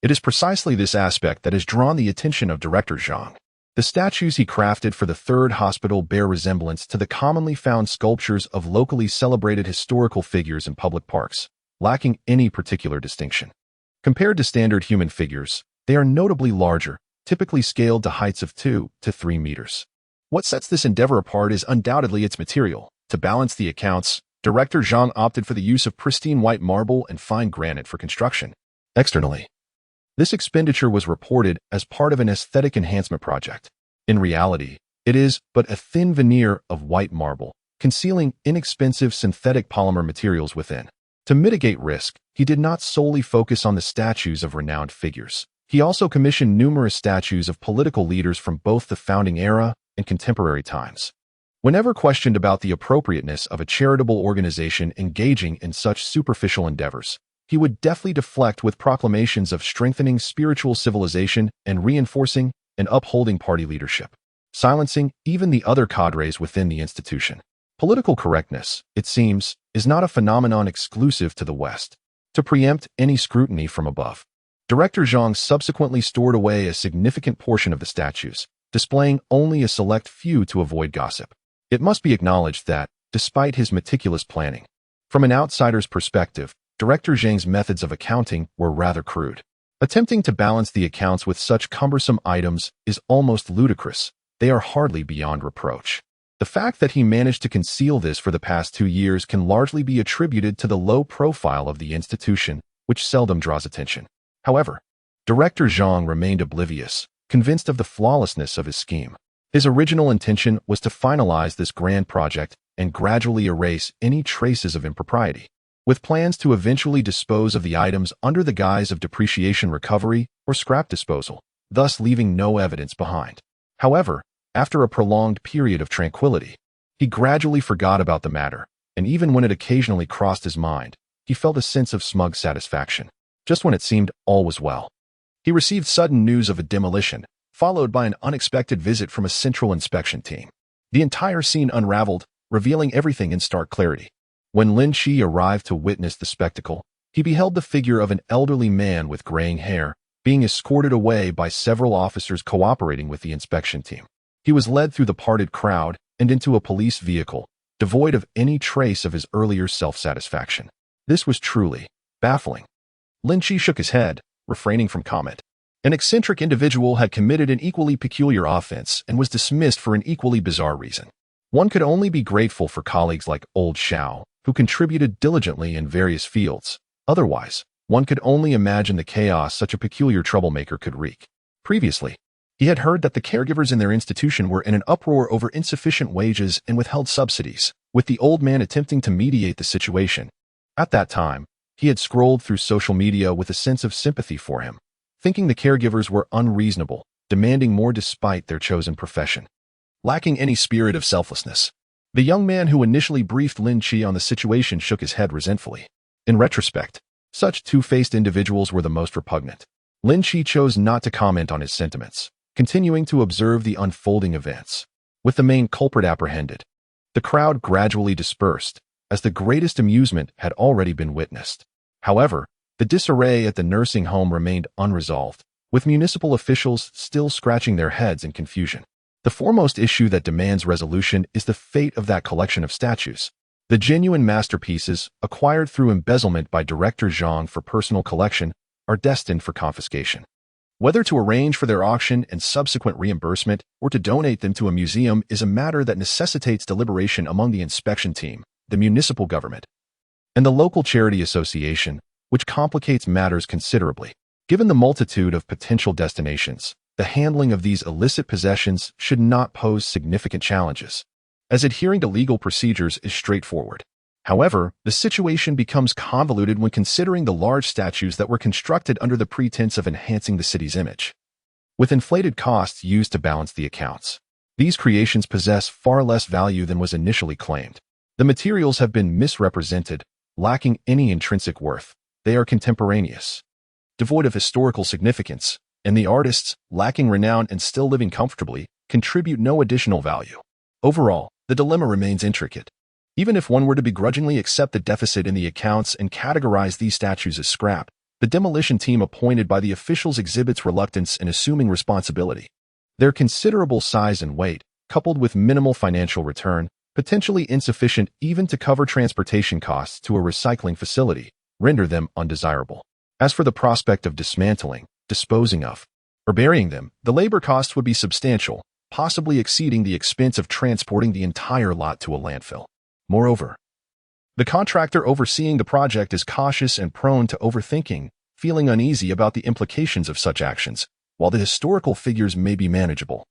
It is precisely this aspect that has drawn the attention of Director Zhang. The statues he crafted for the third hospital bear resemblance to the commonly found sculptures of locally celebrated historical figures in public parks, lacking any particular distinction. Compared to standard human figures, they are notably larger, typically scaled to heights of 2 to 3 meters. What sets this endeavor apart is undoubtedly its material. To balance the accounts, Director Zhang opted for the use of pristine white marble and fine granite for construction. Externally, this expenditure was reported as part of an aesthetic enhancement project. In reality, it is but a thin veneer of white marble, concealing inexpensive synthetic polymer materials within. To mitigate risk, he did not solely focus on the statues of renowned figures. He also commissioned numerous statues of political leaders from both the founding era and contemporary times. Whenever questioned about the appropriateness of a charitable organization engaging in such superficial endeavors, he would deftly deflect with proclamations of strengthening spiritual civilization and reinforcing and upholding party leadership, silencing even the other cadres within the institution. Political correctness, it seems, is not a phenomenon exclusive to the West. To preempt any scrutiny from above, Director Zhang subsequently stored away a significant portion of the statues, displaying only a select few to avoid gossip. It must be acknowledged that, despite his meticulous planning. From an outsider's perspective, Director Zhang's methods of accounting were rather crude. Attempting to balance the accounts with such cumbersome items is almost ludicrous. They are hardly beyond reproach. The fact that he managed to conceal this for the past 2 years can largely be attributed to the low profile of the institution, which seldom draws attention. However, Director Zhang remained oblivious, convinced of the flawlessness of his scheme. His original intention was to finalize this grand project and gradually erase any traces of impropriety, with plans to eventually dispose of the items under the guise of depreciation recovery or scrap disposal, thus leaving no evidence behind. However, after a prolonged period of tranquility, he gradually forgot about the matter, and even when it occasionally crossed his mind, he felt a sense of smug satisfaction. Just when it seemed all was well, he received sudden news of a demolition, followed by an unexpected visit from a central inspection team. The entire scene unraveled, revealing everything in stark clarity. When Lin Qi arrived to witness the spectacle, he beheld the figure of an elderly man with graying hair, being escorted away by several officers cooperating with the inspection team. He was led through the parted crowd and into a police vehicle, devoid of any trace of his earlier self-satisfaction. This was truly baffling. Lin Qi shook his head, refraining from comment. An eccentric individual had committed an equally peculiar offense and was dismissed for an equally bizarre reason. One could only be grateful for colleagues like Old Xiao, who contributed diligently in various fields. Otherwise, one could only imagine the chaos such a peculiar troublemaker could wreak. Previously, he had heard that the caregivers in their institution were in an uproar over insufficient wages and withheld subsidies, with the old man attempting to mediate the situation. At that time, he had scrolled through social media with a sense of sympathy for him, thinking the caregivers were unreasonable, demanding more despite their chosen profession. Lacking any spirit of selflessness, the young man who initially briefed Lin Qi on the situation shook his head resentfully. In retrospect, such two-faced individuals were the most repugnant. Lin Qi chose not to comment on his sentiments, continuing to observe the unfolding events. With the main culprit apprehended, the crowd gradually dispersed, as the greatest amusement had already been witnessed. However, the disarray at the nursing home remained unresolved, with municipal officials still scratching their heads in confusion. The foremost issue that demands resolution is the fate of that collection of statues. The genuine masterpieces, acquired through embezzlement by Director Zhang for personal collection, are destined for confiscation. Whether to arrange for their auction and subsequent reimbursement or to donate them to a museum is a matter that necessitates deliberation among the inspection team, the municipal government, and the local charity association, which complicates matters considerably. Given the multitude of potential destinations, the handling of these illicit possessions should not pose significant challenges, as adhering to legal procedures is straightforward. However, the situation becomes convoluted when considering the large statues that were constructed under the pretense of enhancing the city's image. With inflated costs used to balance the accounts, these creations possess far less value than was initially claimed. The materials have been misrepresented, lacking any intrinsic worth. They are contemporaneous, devoid of historical significance, and the artists, lacking renown and still living comfortably, contribute no additional value. Overall, the dilemma remains intricate. Even if one were to begrudgingly accept the deficit in the accounts and categorize these statues as scrap, the demolition team appointed by the officials exhibits reluctance in assuming responsibility. Their considerable size and weight, coupled with minimal financial return, potentially insufficient even to cover transportation costs to a recycling facility, render them undesirable. As for the prospect of dismantling, disposing of, or burying them, the labor costs would be substantial, possibly exceeding the expense of transporting the entire lot to a landfill. Moreover, the contractor overseeing the project is cautious and prone to overthinking, feeling uneasy about the implications of such actions, while the historical figures may be manageable.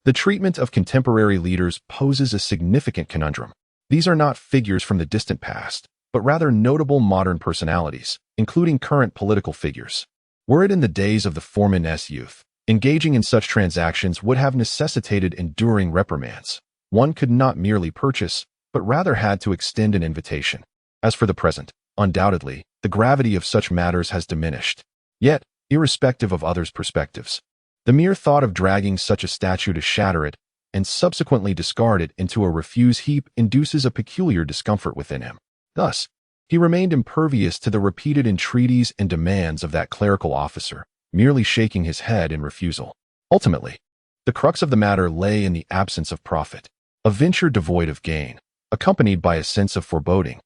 The treatment of contemporary leaders poses a significant conundrum. These are not figures from the distant past, but rather notable modern personalities, including current political figures. Were it in the days of the foreman's youth, engaging in such transactions would have necessitated enduring reprimands. One could not merely purchase, but rather had to extend an invitation. As for the present, undoubtedly, the gravity of such matters has diminished. Yet, irrespective of others' perspectives, the mere thought of dragging such a statue to shatter it and subsequently discard it into a refuse heap induces a peculiar discomfort within him. Thus, he remained impervious to the repeated entreaties and demands of that clerical officer, merely shaking his head in refusal. Ultimately, the crux of the matter lay in the absence of profit, a venture devoid of gain, a accompanied by a sense of foreboding,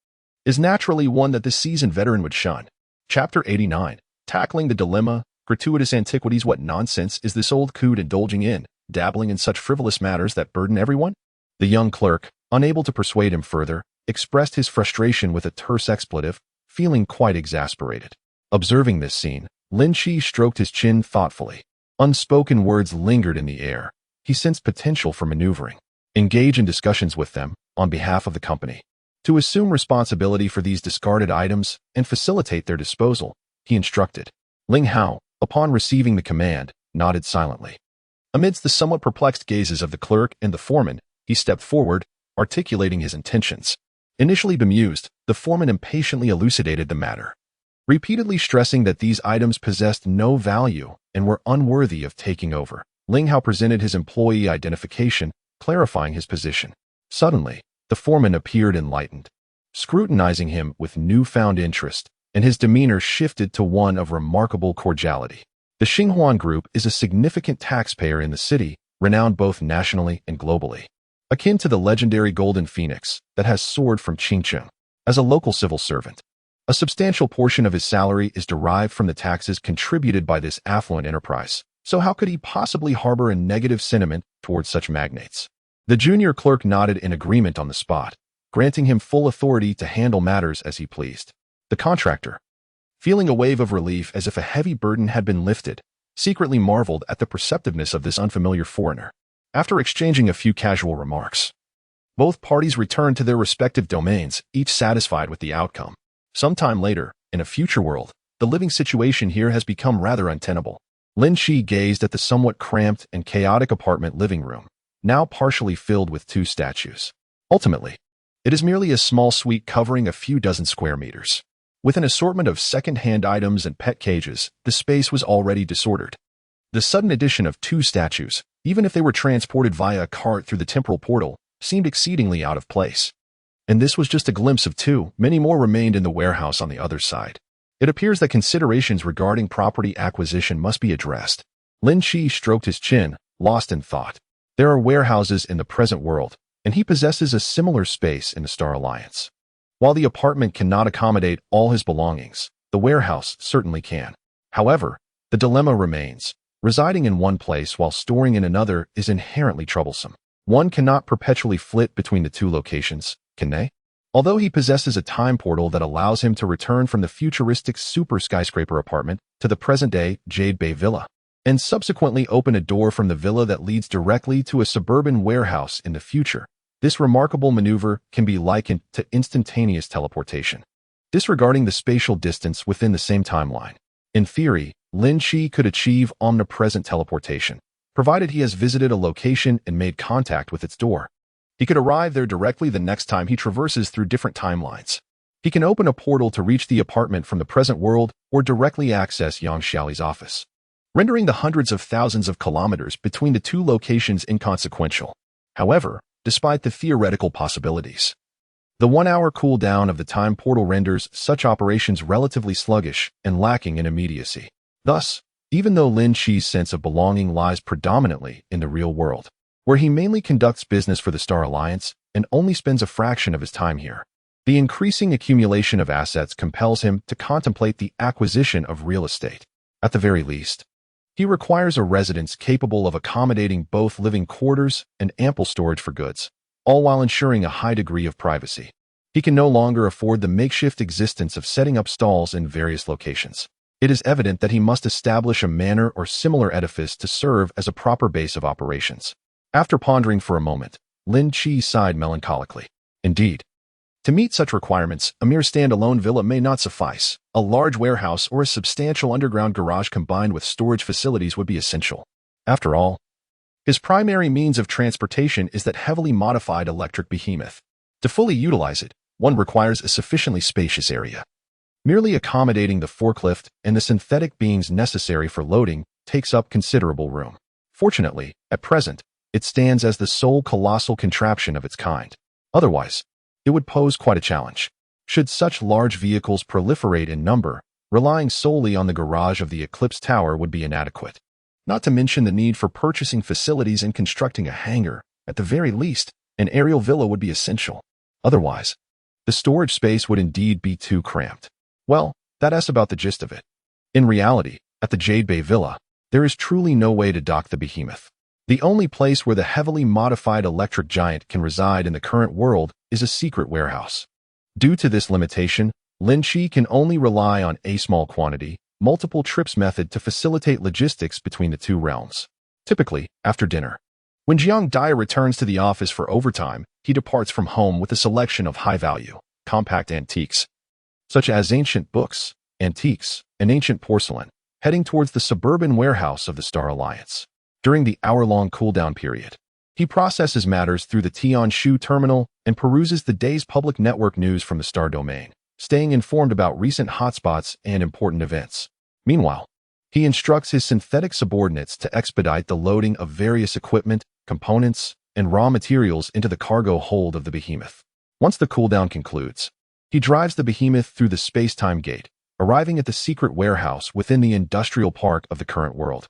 is naturally one that the seasoned veteran would shun. Chapter 89. Tackling the Dilemma. Gratuitous antiquities. What nonsense is this old coot indulging in, dabbling in such frivolous matters that burden everyone? The young clerk, unable to persuade him further, expressed his frustration with a terse expletive, feeling quite exasperated. Observing this scene, Lin Qi stroked his chin thoughtfully. Unspoken words lingered in the air. He sensed potential for maneuvering. Engage in discussions with them, on behalf of the company. To assume responsibility for these discarded items and facilitate their disposal, he instructed. Ling Hao, upon receiving the command, nodded silently. Amidst the somewhat perplexed gazes of the clerk and the foreman, he stepped forward, articulating his intentions. Initially bemused, the foreman impatiently elucidated the matter, repeatedly stressing that these items possessed no value and were unworthy of taking over. Ling Hao presented his employee identification, clarifying his position. Suddenly, the foreman appeared enlightened, scrutinizing him with newfound interest, and his demeanor shifted to one of remarkable cordiality. The Xinghuan Group is a significant taxpayer in the city, renowned both nationally and globally. Akin to the legendary Golden Phoenix that has soared from Qingcheng. As a local civil servant, a substantial portion of his salary is derived from the taxes contributed by this affluent enterprise. So how could he possibly harbor a negative sentiment towards such magnates? The junior clerk nodded in agreement on the spot, granting him full authority to handle matters as he pleased. The contractor, feeling a wave of relief as if a heavy burden had been lifted, secretly marveled at the perceptiveness of this unfamiliar foreigner. After exchanging a few casual remarks, both parties returned to their respective domains, each satisfied with the outcome. Sometime later, in a future world, the living situation here has become rather untenable. Lin Qi gazed at the somewhat cramped and chaotic apartment living room, now partially filled with 2 statues. Ultimately, it is merely a small suite covering a few dozen square meters. With an assortment of second-hand items and pet cages, the space was already disordered. The sudden addition of 2 statues, even if they were transported via a cart through the temporal portal, seemed exceedingly out of place. And this was just a glimpse of 2. Many more remained in the warehouse on the other side. It appears that considerations regarding property acquisition must be addressed. Lin Qi stroked his chin, lost in thought. There are warehouses in the present world, and he possesses a similar space in the Star Alliance. While the apartment cannot accommodate all his belongings, the warehouse certainly can. However, the dilemma remains. Residing in one place while storing in another is inherently troublesome. One cannot perpetually flit between the 2 locations, can they? Although he possesses a time portal that allows him to return from the futuristic super skyscraper apartment to the present-day Jade Bay Villa, and subsequently open a door from the villa that leads directly to a suburban warehouse in the future, this remarkable maneuver can be likened to instantaneous teleportation, disregarding the spatial distance within the same timeline. In theory, Lin Qi could achieve omnipresent teleportation, provided he has visited a location and made contact with its door. He could arrive there directly the next time he traverses through different timelines. He can open a portal to reach the apartment from the present world or directly access Yang Xiaoli's office, rendering the hundreds of thousands of kilometers between the 2 locations inconsequential. However, despite the theoretical possibilities, the 1-hour cooldown of the time portal renders such operations relatively sluggish and lacking in immediacy. Thus, even though Lin Qi's sense of belonging lies predominantly in the real world, where he mainly conducts business for the Star Alliance and only spends a fraction of his time here, the increasing accumulation of assets compels him to contemplate the acquisition of real estate. At the very least, he requires a residence capable of accommodating both living quarters and ample storage for goods, all while ensuring a high degree of privacy. He can no longer afford the makeshift existence of setting up stalls in various locations. It is evident that he must establish a manor or similar edifice to serve as a proper base of operations. After pondering for a moment, Lin Qi sighed melancholically. Indeed, to meet such requirements, a mere standalone villa may not suffice. A large warehouse or a substantial underground garage combined with storage facilities would be essential. After all, his primary means of transportation is that heavily modified electric behemoth. To fully utilize it, one requires a sufficiently spacious area. Merely accommodating the forklift and the synthetic beings necessary for loading takes up considerable room. Fortunately, at present, it stands as the sole colossal contraption of its kind. Otherwise, it would pose quite a challenge. Should such large vehicles proliferate in number, relying solely on the garage of the Eclipse Tower would be inadequate. Not to mention the need for purchasing facilities and constructing a hangar. At the very least, an aerial villa would be essential. Otherwise, the storage space would indeed be too cramped. Well, that's about the gist of it. In reality, at the Jade Bay Villa, there is truly no way to dock the behemoth. The only place where the heavily modified electric giant can reside in the current world is a secret warehouse. Due to this limitation, Lin Qi can only rely on a small quantity, multiple trips method to facilitate logistics between the two realms. Typically, after dinner. When Jiang Dai returns to the office for overtime, he departs from home with a selection of high-value, compact antiques, such as ancient books, antiques, and ancient porcelain, heading towards the suburban warehouse of the Star Alliance. During the hour-long cooldown period, he processes matters through the Tianshu terminal and peruses the day's public network news from the Star domain, staying informed about recent hotspots and important events. Meanwhile, he instructs his synthetic subordinates to expedite the loading of various equipment, components, and raw materials into the cargo hold of the behemoth. Once the cooldown concludes, he drives the behemoth through the space-time gate, arriving at the secret warehouse within the industrial park of the current world.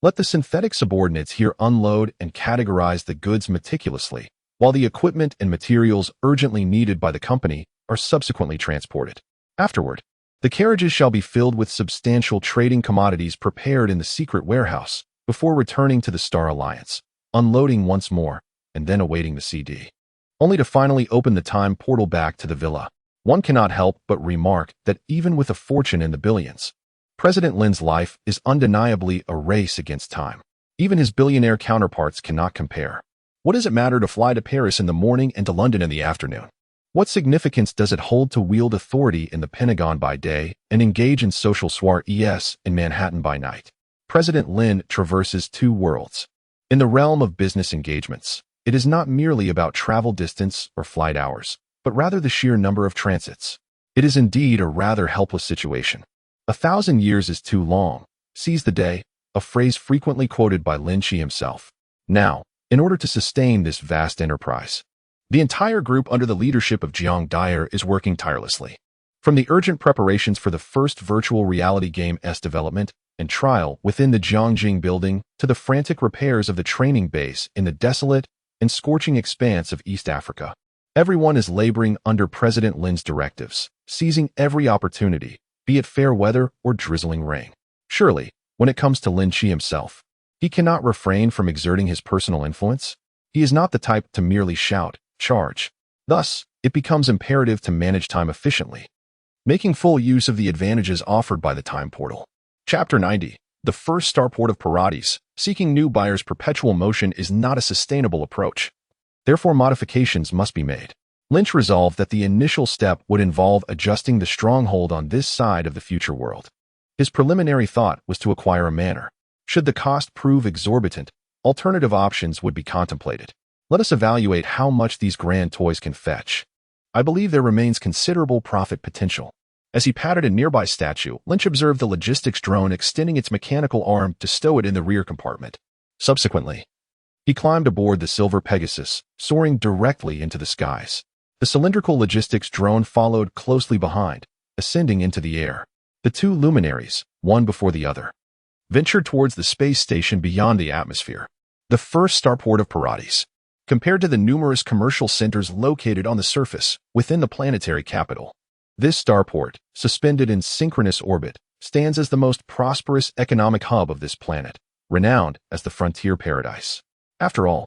Let the synthetic subordinates here unload and categorize the goods meticulously, while the equipment and materials urgently needed by the company are subsequently transported. Afterward, the carriages shall be filled with substantial trading commodities prepared in the secret warehouse before returning to the Star Alliance, unloading once more, and then awaiting the CD. Only to finally open the time portal back to the villa. One cannot help but remark that even with a fortune in the billions, President Lin's life is undeniably a race against time. Even his billionaire counterparts cannot compare. What does it matter to fly to Paris in the morning and to London in the afternoon? What significance does it hold to wield authority in the Pentagon by day and engage in social soirees in Manhattan by night? President Lin traverses two worlds. In the realm of business engagements, it is not merely about travel distance or flight hours, but rather the sheer number of transits. It is indeed a rather helpless situation. 1,000 years is too long. Seize the day, a phrase frequently quoted by Lin Qi himself. Now, in order to sustain this vast enterprise, the entire group under the leadership of Jiang Dai is working tirelessly. From the urgent preparations for the first virtual reality game's development and trial within the Jiangjing building to the frantic repairs of the training base in the desolate and scorching expanse of East Africa, everyone is laboring under President Lin's directives, seizing every opportunity, be it fair weather or drizzling rain. Surely, when it comes to Lin Qi himself, he cannot refrain from exerting his personal influence. He is not the type to merely shout, charge. Thus, it becomes imperative to manage time efficiently, making full use of the advantages offered by the time portal. Chapter 90. The first starport of Parades. Seeking new buyers' perpetual motion is not a sustainable approach. Therefore, modifications must be made. Lynch resolved that the initial step would involve adjusting the stronghold on this side of the future world. His preliminary thought was to acquire a manor. Should the cost prove exorbitant, alternative options would be contemplated. Let us evaluate how much these grand toys can fetch. I believe there remains considerable profit potential. As he patted a nearby statue, Lynch observed the logistics drone extending its mechanical arm to stow it in the rear compartment. Subsequently, he climbed aboard the Silver Pegasus, soaring directly into the skies. The cylindrical logistics drone followed closely behind, ascending into the air. The two luminaries, one before the other, ventured towards the space station beyond the atmosphere. The first starport of Parades. Compared to the numerous commercial centers located on the surface within the planetary capital, this starport, suspended in synchronous orbit, stands as the most prosperous economic hub of this planet, renowned as the frontier paradise. After all,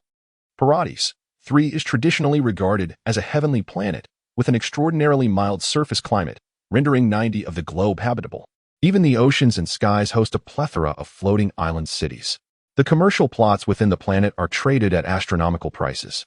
Parades 3 is traditionally regarded as a heavenly planet with an extraordinarily mild surface climate, rendering 90 of the globe habitable. Even the oceans and skies host a plethora of floating island cities. The commercial plots within the planet are traded at astronomical prices.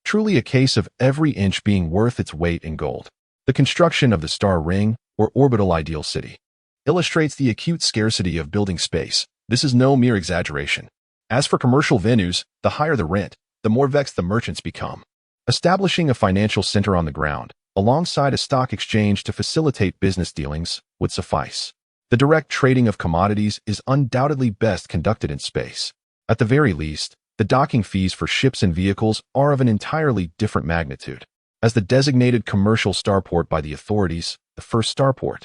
Truly a case of every inch being worth its weight in gold. The construction of the star ring, or orbital ideal city, illustrates the acute scarcity of building space. This is no mere exaggeration. As for commercial venues, the higher the rent, the more vexed the merchants become. Establishing a financial center on the ground, alongside a stock exchange to facilitate business dealings, would suffice. The direct trading of commodities is undoubtedly best conducted in space. At the very least, the docking fees for ships and vehicles are of an entirely different magnitude. As the designated commercial starport by the authorities, the first starport,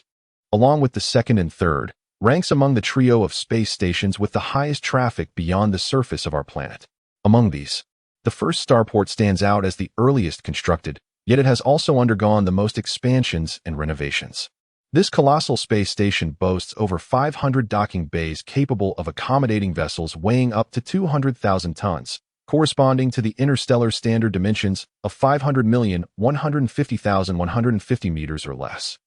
along with the second and third, ranks among the trio of space stations with the highest traffic beyond the surface of our planet. Among these, the first starport stands out as the earliest constructed, yet it has also undergone the most expansions and renovations. This colossal space station boasts over 500 docking bays capable of accommodating vessels weighing up to 200,000 tons, corresponding to the interstellar standard dimensions of 500,150,150 meters or less.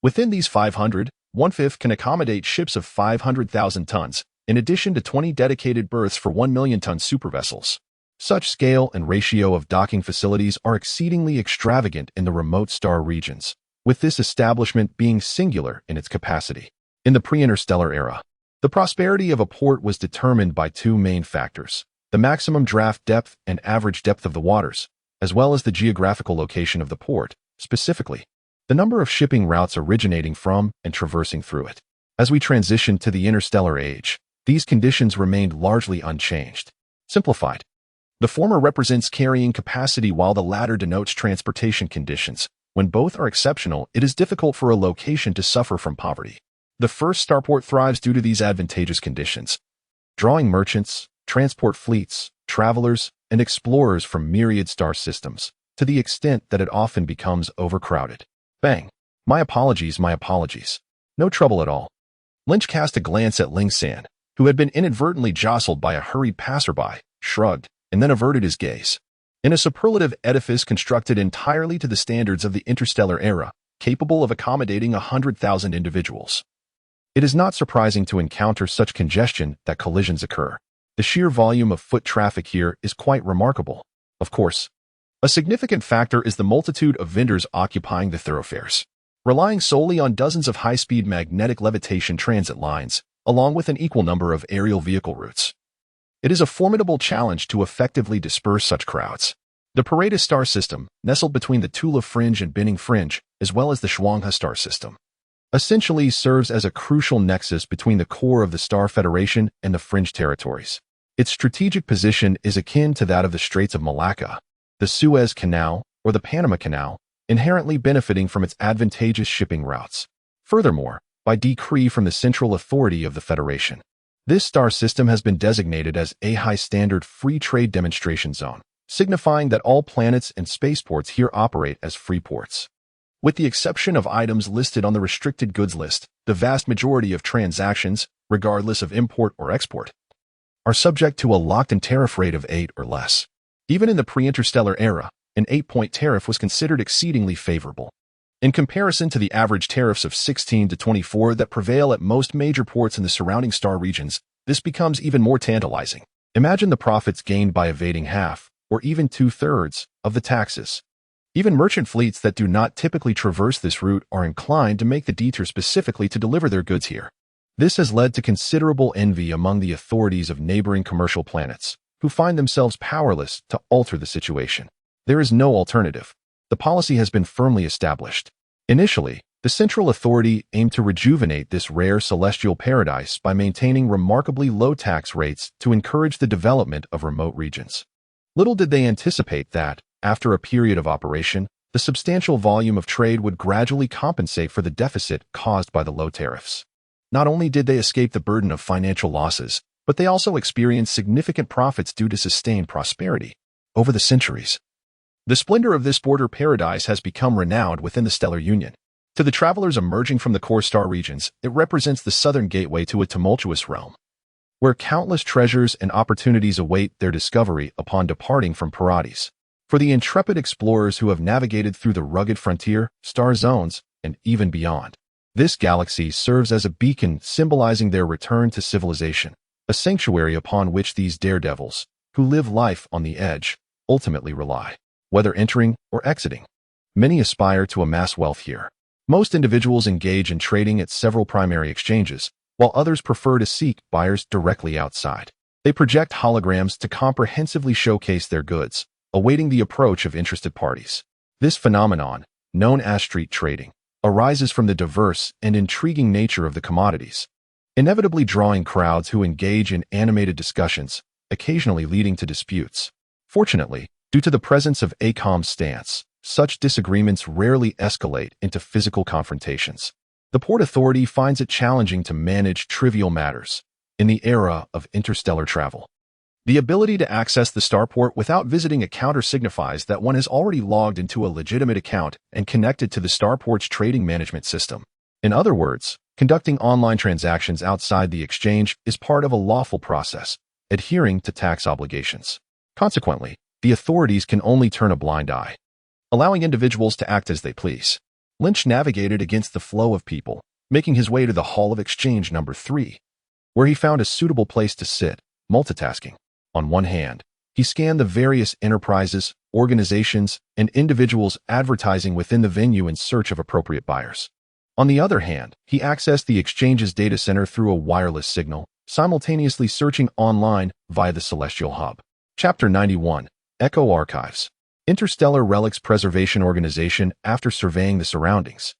Within these 500, one-fifth can accommodate ships of 500,000 tons, in addition to 20 dedicated berths for 1 million-ton supervessels. Such scale and ratio of docking facilities are exceedingly extravagant in the remote star regions, with this establishment being singular in its capacity. In the pre-interstellar era, the prosperity of a port was determined by two main factors: the maximum draft depth and average depth of the waters, as well as the geographical location of the port, specifically the number of shipping routes originating from and traversing through it. As we transition to the interstellar age, these conditions remained largely unchanged. Simplified, the former represents carrying capacity while the latter denotes transportation conditions. When both are exceptional, it is difficult for a location to suffer from poverty. The first starport thrives due to these advantageous conditions, drawing merchants, transport fleets, travelers, and explorers from myriad star systems, to the extent that it often becomes overcrowded. Bang. My apologies. No trouble at all. Lynch cast a glance at Ling San, who had been inadvertently jostled by a hurried passerby, shrugged, and then averted his gaze. In a superlative edifice constructed entirely to the standards of the interstellar era, capable of accommodating 100,000 individuals, it is not surprising to encounter such congestion that collisions occur. The sheer volume of foot traffic here is quite remarkable. Of course, a significant factor is the multitude of vendors occupying the thoroughfares, relying solely on dozens of high-speed magnetic levitation transit lines, along with an equal number of aerial vehicle routes. It is a formidable challenge to effectively disperse such crowds. The Paredes star system, nestled between the Tula Fringe and Binning Fringe, as well as the Shuanghe star system, essentially serves as a crucial nexus between the core of the Star Federation and the fringe territories. Its strategic position is akin to that of the Straits of Malacca, the Suez Canal, or the Panama Canal, inherently benefiting from its advantageous shipping routes. Furthermore, by decree from the Central Authority of the Federation, this star system has been designated as a high-standard free trade demonstration zone, signifying that all planets and spaceports here operate as free ports. With the exception of items listed on the restricted goods list, the vast majority of transactions, regardless of import or export, are subject to a locked-in tariff rate of 8 or less. Even in the pre-interstellar era, an 8-point tariff was considered exceedingly favorable. In comparison to the average tariffs of 16 to 24 that prevail at most major ports in the surrounding star regions, this becomes even more tantalizing. Imagine the profits gained by evading half, or even 2/3, of the taxes. Even merchant fleets that do not typically traverse this route are inclined to make the detour specifically to deliver their goods here. This has led to considerable envy among the authorities of neighboring commercial planets, who find themselves powerless to alter the situation. There is no alternative. The policy has been firmly established. Initially, the Central Authority aimed to rejuvenate this rare celestial paradise by maintaining remarkably low tax rates to encourage the development of remote regions. Little did they anticipate that, after a period of operation, the substantial volume of trade would gradually compensate for the deficit caused by the low tariffs. Not only did they escape the burden of financial losses, but they also experienced significant profits due to sustained prosperity. Over the centuries, the splendor of this border paradise has become renowned within the Stellar Union. To the travelers emerging from the core star regions, it represents the southern gateway to a tumultuous realm, where countless treasures and opportunities await their discovery upon departing from Paradis. For the intrepid explorers who have navigated through the rugged frontier, star zones, and even beyond, this galaxy serves as a beacon symbolizing their return to civilization, a sanctuary upon which these daredevils, who live life on the edge, ultimately rely. Whether entering or exiting, many aspire to amass wealth here. Most individuals engage in trading at several primary exchanges, while others prefer to seek buyers directly outside. They project holograms to comprehensively showcase their goods, awaiting the approach of interested parties. This phenomenon, known as street trading, arises from the diverse and intriguing nature of the commodities, inevitably drawing crowds who engage in animated discussions, occasionally leading to disputes. Fortunately, due to the presence of a calm stance, such disagreements rarely escalate into physical confrontations. The Port Authority finds it challenging to manage trivial matters in the era of interstellar travel. The ability to access the starport without visiting a counter signifies that one has already logged into a legitimate account and connected to the starport's trading management system. In other words, conducting online transactions outside the exchange is part of a lawful process, adhering to tax obligations. Consequently, the authorities can only turn a blind eye, allowing individuals to act as they please. Lynch navigated against the flow of people, making his way to the Hall of Exchange number 3, where he found a suitable place to sit, multitasking. On one hand, he scanned the various enterprises, organizations, and individuals advertising within the venue in search of appropriate buyers. On the other hand, he accessed the exchange's data center through a wireless signal, simultaneously searching online via the Celestial Hub. Chapter 91, Echo Archives. Interstellar Relics Preservation Organization. After surveying the surroundings,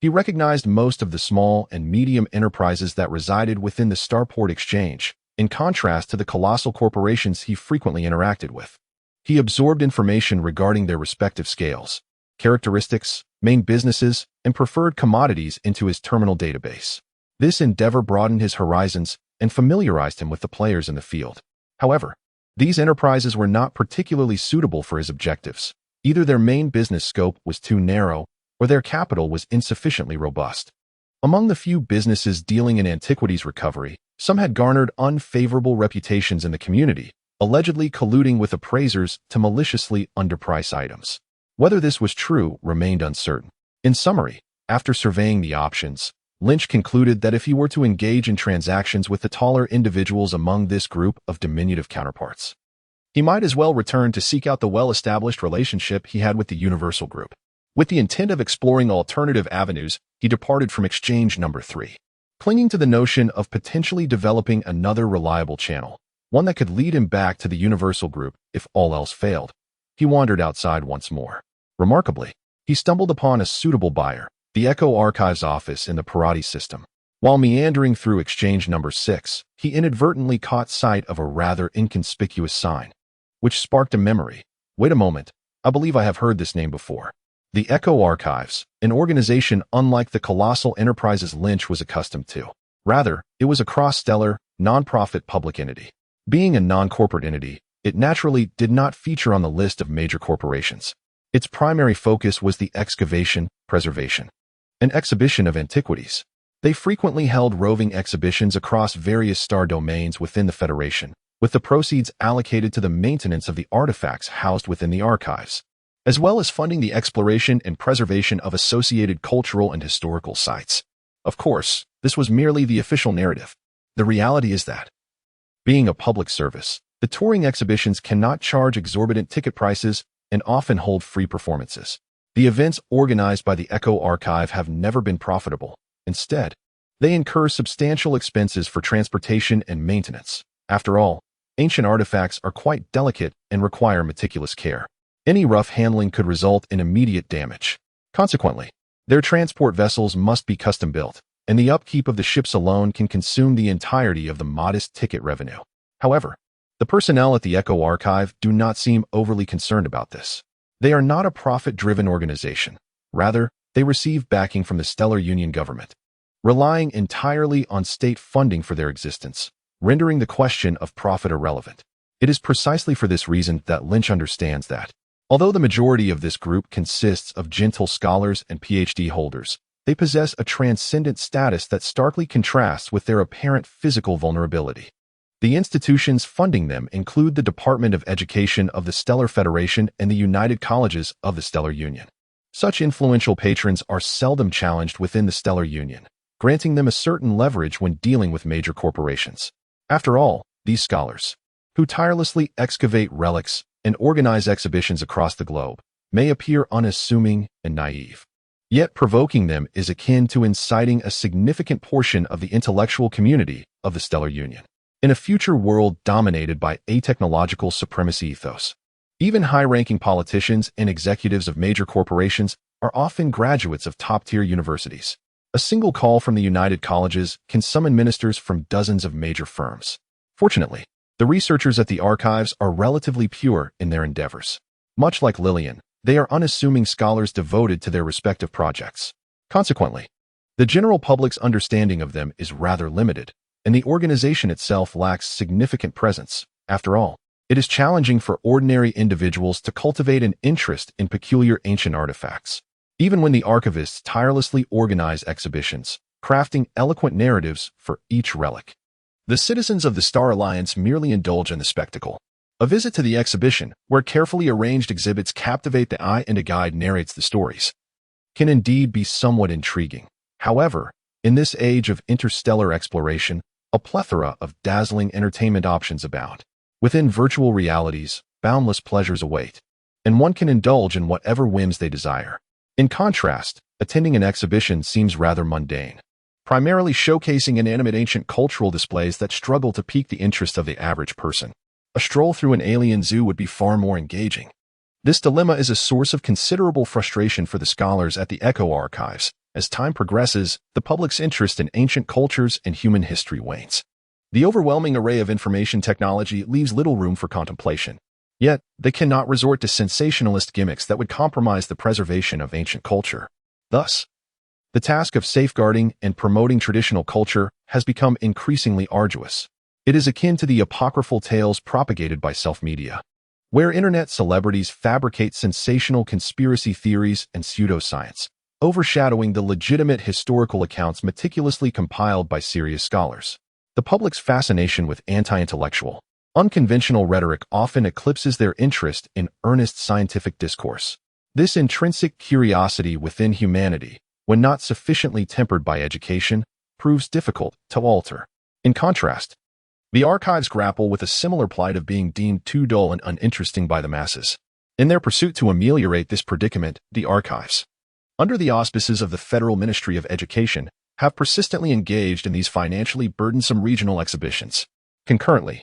he recognized most of the small and medium enterprises that resided within the Starport Exchange, in contrast to the colossal corporations he frequently interacted with. He absorbed information regarding their respective scales, characteristics, main businesses, and preferred commodities into his terminal database. This endeavor broadened his horizons and familiarized him with the players in the field. However, these enterprises were not particularly suitable for his objectives. Either their main business scope was too narrow, or their capital was insufficiently robust. Among the few businesses dealing in antiquities recovery, some had garnered unfavorable reputations in the community, allegedly colluding with appraisers to maliciously underprice items. Whether this was true remained uncertain. In summary, after surveying the options, Lynch concluded that if he were to engage in transactions with the taller individuals among this group of diminutive counterparts, he might as well return to seek out the well-established relationship he had with the Universal Group. With the intent of exploring alternative avenues, he departed from Exchange number 3. Clinging to the notion of potentially developing another reliable channel, one that could lead him back to the Universal Group if all else failed, he wandered outside once more. Remarkably, he stumbled upon a suitable buyer, the Echo Archives office in the Parati system. While meandering through Exchange number 6, he inadvertently caught sight of a rather inconspicuous sign, which sparked a memory. Wait a moment, I believe I have heard this name before. The Echo Archives, an organization unlike the colossal enterprises Lynch was accustomed to. Rather, it was a cross-stellar, non-profit public entity. Being a non-corporate entity, it naturally did not feature on the list of major corporations. Its primary focus was the excavation, preservation, and exhibition of antiquities. They frequently held roving exhibitions across various star domains within the Federation, with the proceeds allocated to the maintenance of the artifacts housed within the archives, as well as funding the exploration and preservation of associated cultural and historical sites. Of course, this was merely the official narrative. The reality is that, being a public service, the touring exhibitions cannot charge exorbitant ticket prices and often hold free performances. The events organized by the Echo Archive have never been profitable. Instead, they incur substantial expenses for transportation and maintenance. After all, ancient artifacts are quite delicate and require meticulous care. Any rough handling could result in immediate damage. Consequently, their transport vessels must be custom-built, and the upkeep of the ships alone can consume the entirety of the modest ticket revenue. However, the personnel at the Echo Archive do not seem overly concerned about this. They are not a profit-driven organization. Rather, they receive backing from the Stellar Union government, relying entirely on state funding for their existence, rendering the question of profit irrelevant. It is precisely for this reason that Lynch understands that, although the majority of this group consists of gentle scholars and PhD holders, they possess a transcendent status that starkly contrasts with their apparent physical vulnerability. The institutions funding them include the Department of Education of the Stellar Federation and the United Colleges of the Stellar Union. Such influential patrons are seldom challenged within the Stellar Union, granting them a certain leverage when dealing with major corporations. After all, these scholars, who tirelessly excavate relics and organize exhibitions across the globe, may appear unassuming and naive. Yet provoking them is akin to inciting a significant portion of the intellectual community of the Stellar Union. In a future world dominated by a technological supremacy ethos, even high-ranking politicians and executives of major corporations are often graduates of top-tier universities. A single call from the United Colleges can summon ministers from dozens of major firms. Fortunately, the researchers at the archives are relatively pure in their endeavors. Much like Lillian, they are unassuming scholars devoted to their respective projects. Consequently, the general public's understanding of them is rather limited, and the organization itself lacks significant presence, After all, it is challenging for ordinary individuals to cultivate an interest in peculiar ancient artifacts. Even when the archivists tirelessly organize exhibitions, crafting eloquent narratives for each relic, the citizens of the Star Alliance merely indulge in the spectacle. A visit to the exhibition, where carefully arranged exhibits captivate the eye and a guide narrates the stories, can indeed be somewhat intriguing. However, in this age of interstellar exploration, a plethora of dazzling entertainment options abound. Within virtual realities, boundless pleasures await, and one can indulge in whatever whims they desire. In contrast, attending an exhibition seems rather mundane, primarily showcasing inanimate ancient cultural displays that struggle to pique the interest of the average person. A stroll through an alien zoo would be far more engaging. This dilemma is a source of considerable frustration for the scholars at the Echo Archives. As time progresses, the public's interest in ancient cultures and human history wanes. The overwhelming array of information technology leaves little room for contemplation. Yet, they cannot resort to sensationalist gimmicks that would compromise the preservation of ancient culture. Thus, the task of safeguarding and promoting traditional culture has become increasingly arduous. It is akin to the apocryphal tales propagated by self-media, where internet celebrities fabricate sensational conspiracy theories and pseudoscience, overshadowing the legitimate historical accounts meticulously compiled by serious scholars. The public's fascination with anti-intellectual, unconventional rhetoric often eclipses their interest in earnest scientific discourse. This intrinsic curiosity within humanity, when not sufficiently tempered by education, proves difficult to alter. In contrast, the archives grapple with a similar plight of being deemed too dull and uninteresting by the masses. In their pursuit to ameliorate this predicament, the archives, under the auspices of the Federal Ministry of Education, have persistently engaged in these financially burdensome regional exhibitions. Concurrently,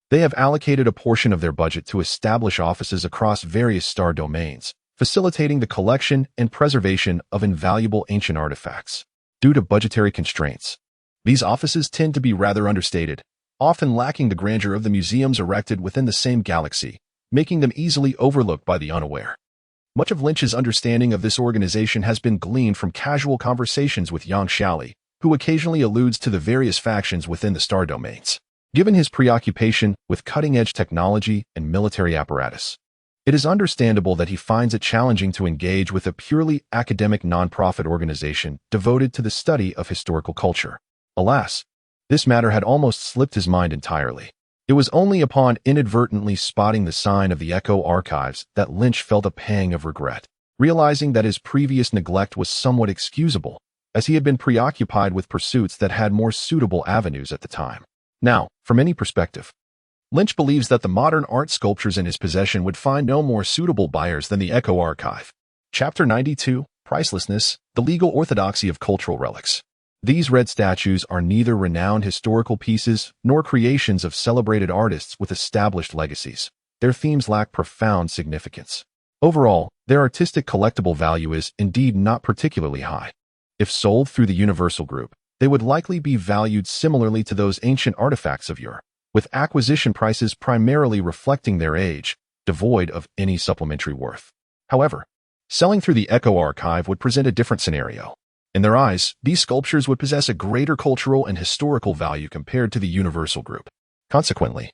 they have allocated a portion of their budget to establish offices across various star domains, facilitating the collection and preservation of invaluable ancient artifacts. Due to budgetary constraints, these offices tend to be rather understated, often lacking the grandeur of the museums erected within the same galaxy, making them easily overlooked by the unaware. Much of Lynch's understanding of this organization has been gleaned from casual conversations with Yang Xiaoli, who occasionally alludes to the various factions within the star domains. Given his preoccupation with cutting-edge technology and military apparatus, it is understandable that he finds it challenging to engage with a purely academic nonprofit organization devoted to the study of historical culture. Alas, this matter had almost slipped his mind entirely. It was only upon inadvertently spotting the sign of the Echo Archives that Lynch felt a pang of regret, realizing that his previous neglect was somewhat excusable, as he had been preoccupied with pursuits that had more suitable avenues at the time. Now, from any perspective, Lynch believes that the modern art sculptures in his possession would find no more suitable buyers than the Echo Archive. Chapter 92, Pricelessness, the Legal Orthodoxy of Cultural Relics. These red statues are neither renowned historical pieces nor creations of celebrated artists with established legacies. Their themes lack profound significance. Overall, their artistic collectible value is indeed not particularly high. If sold through the Universal Group, they would likely be valued similarly to those ancient artifacts of yore, with acquisition prices primarily reflecting their age, devoid of any supplementary worth. However, selling through the Echo Archive would present a different scenario. In their eyes, these sculptures would possess a greater cultural and historical value compared to the Universal Group. Consequently,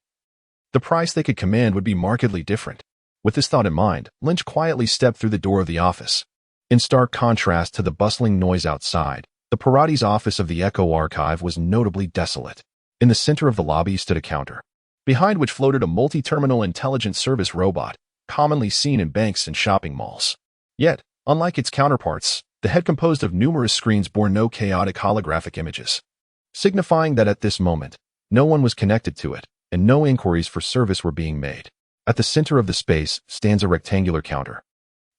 the price they could command would be markedly different. With this thought in mind, Lynch quietly stepped through the door of the office. In stark contrast to the bustling noise outside, the Parati's office of the Echo Archive was notably desolate. In the center of the lobby stood a counter, behind which floated a multi-terminal intelligent service robot, commonly seen in banks and shopping malls. Yet, unlike its counterparts, the head composed of numerous screens bore no chaotic holographic images, signifying that at this moment, no one was connected to it, and no inquiries for service were being made. At the center of the space stands a rectangular counter,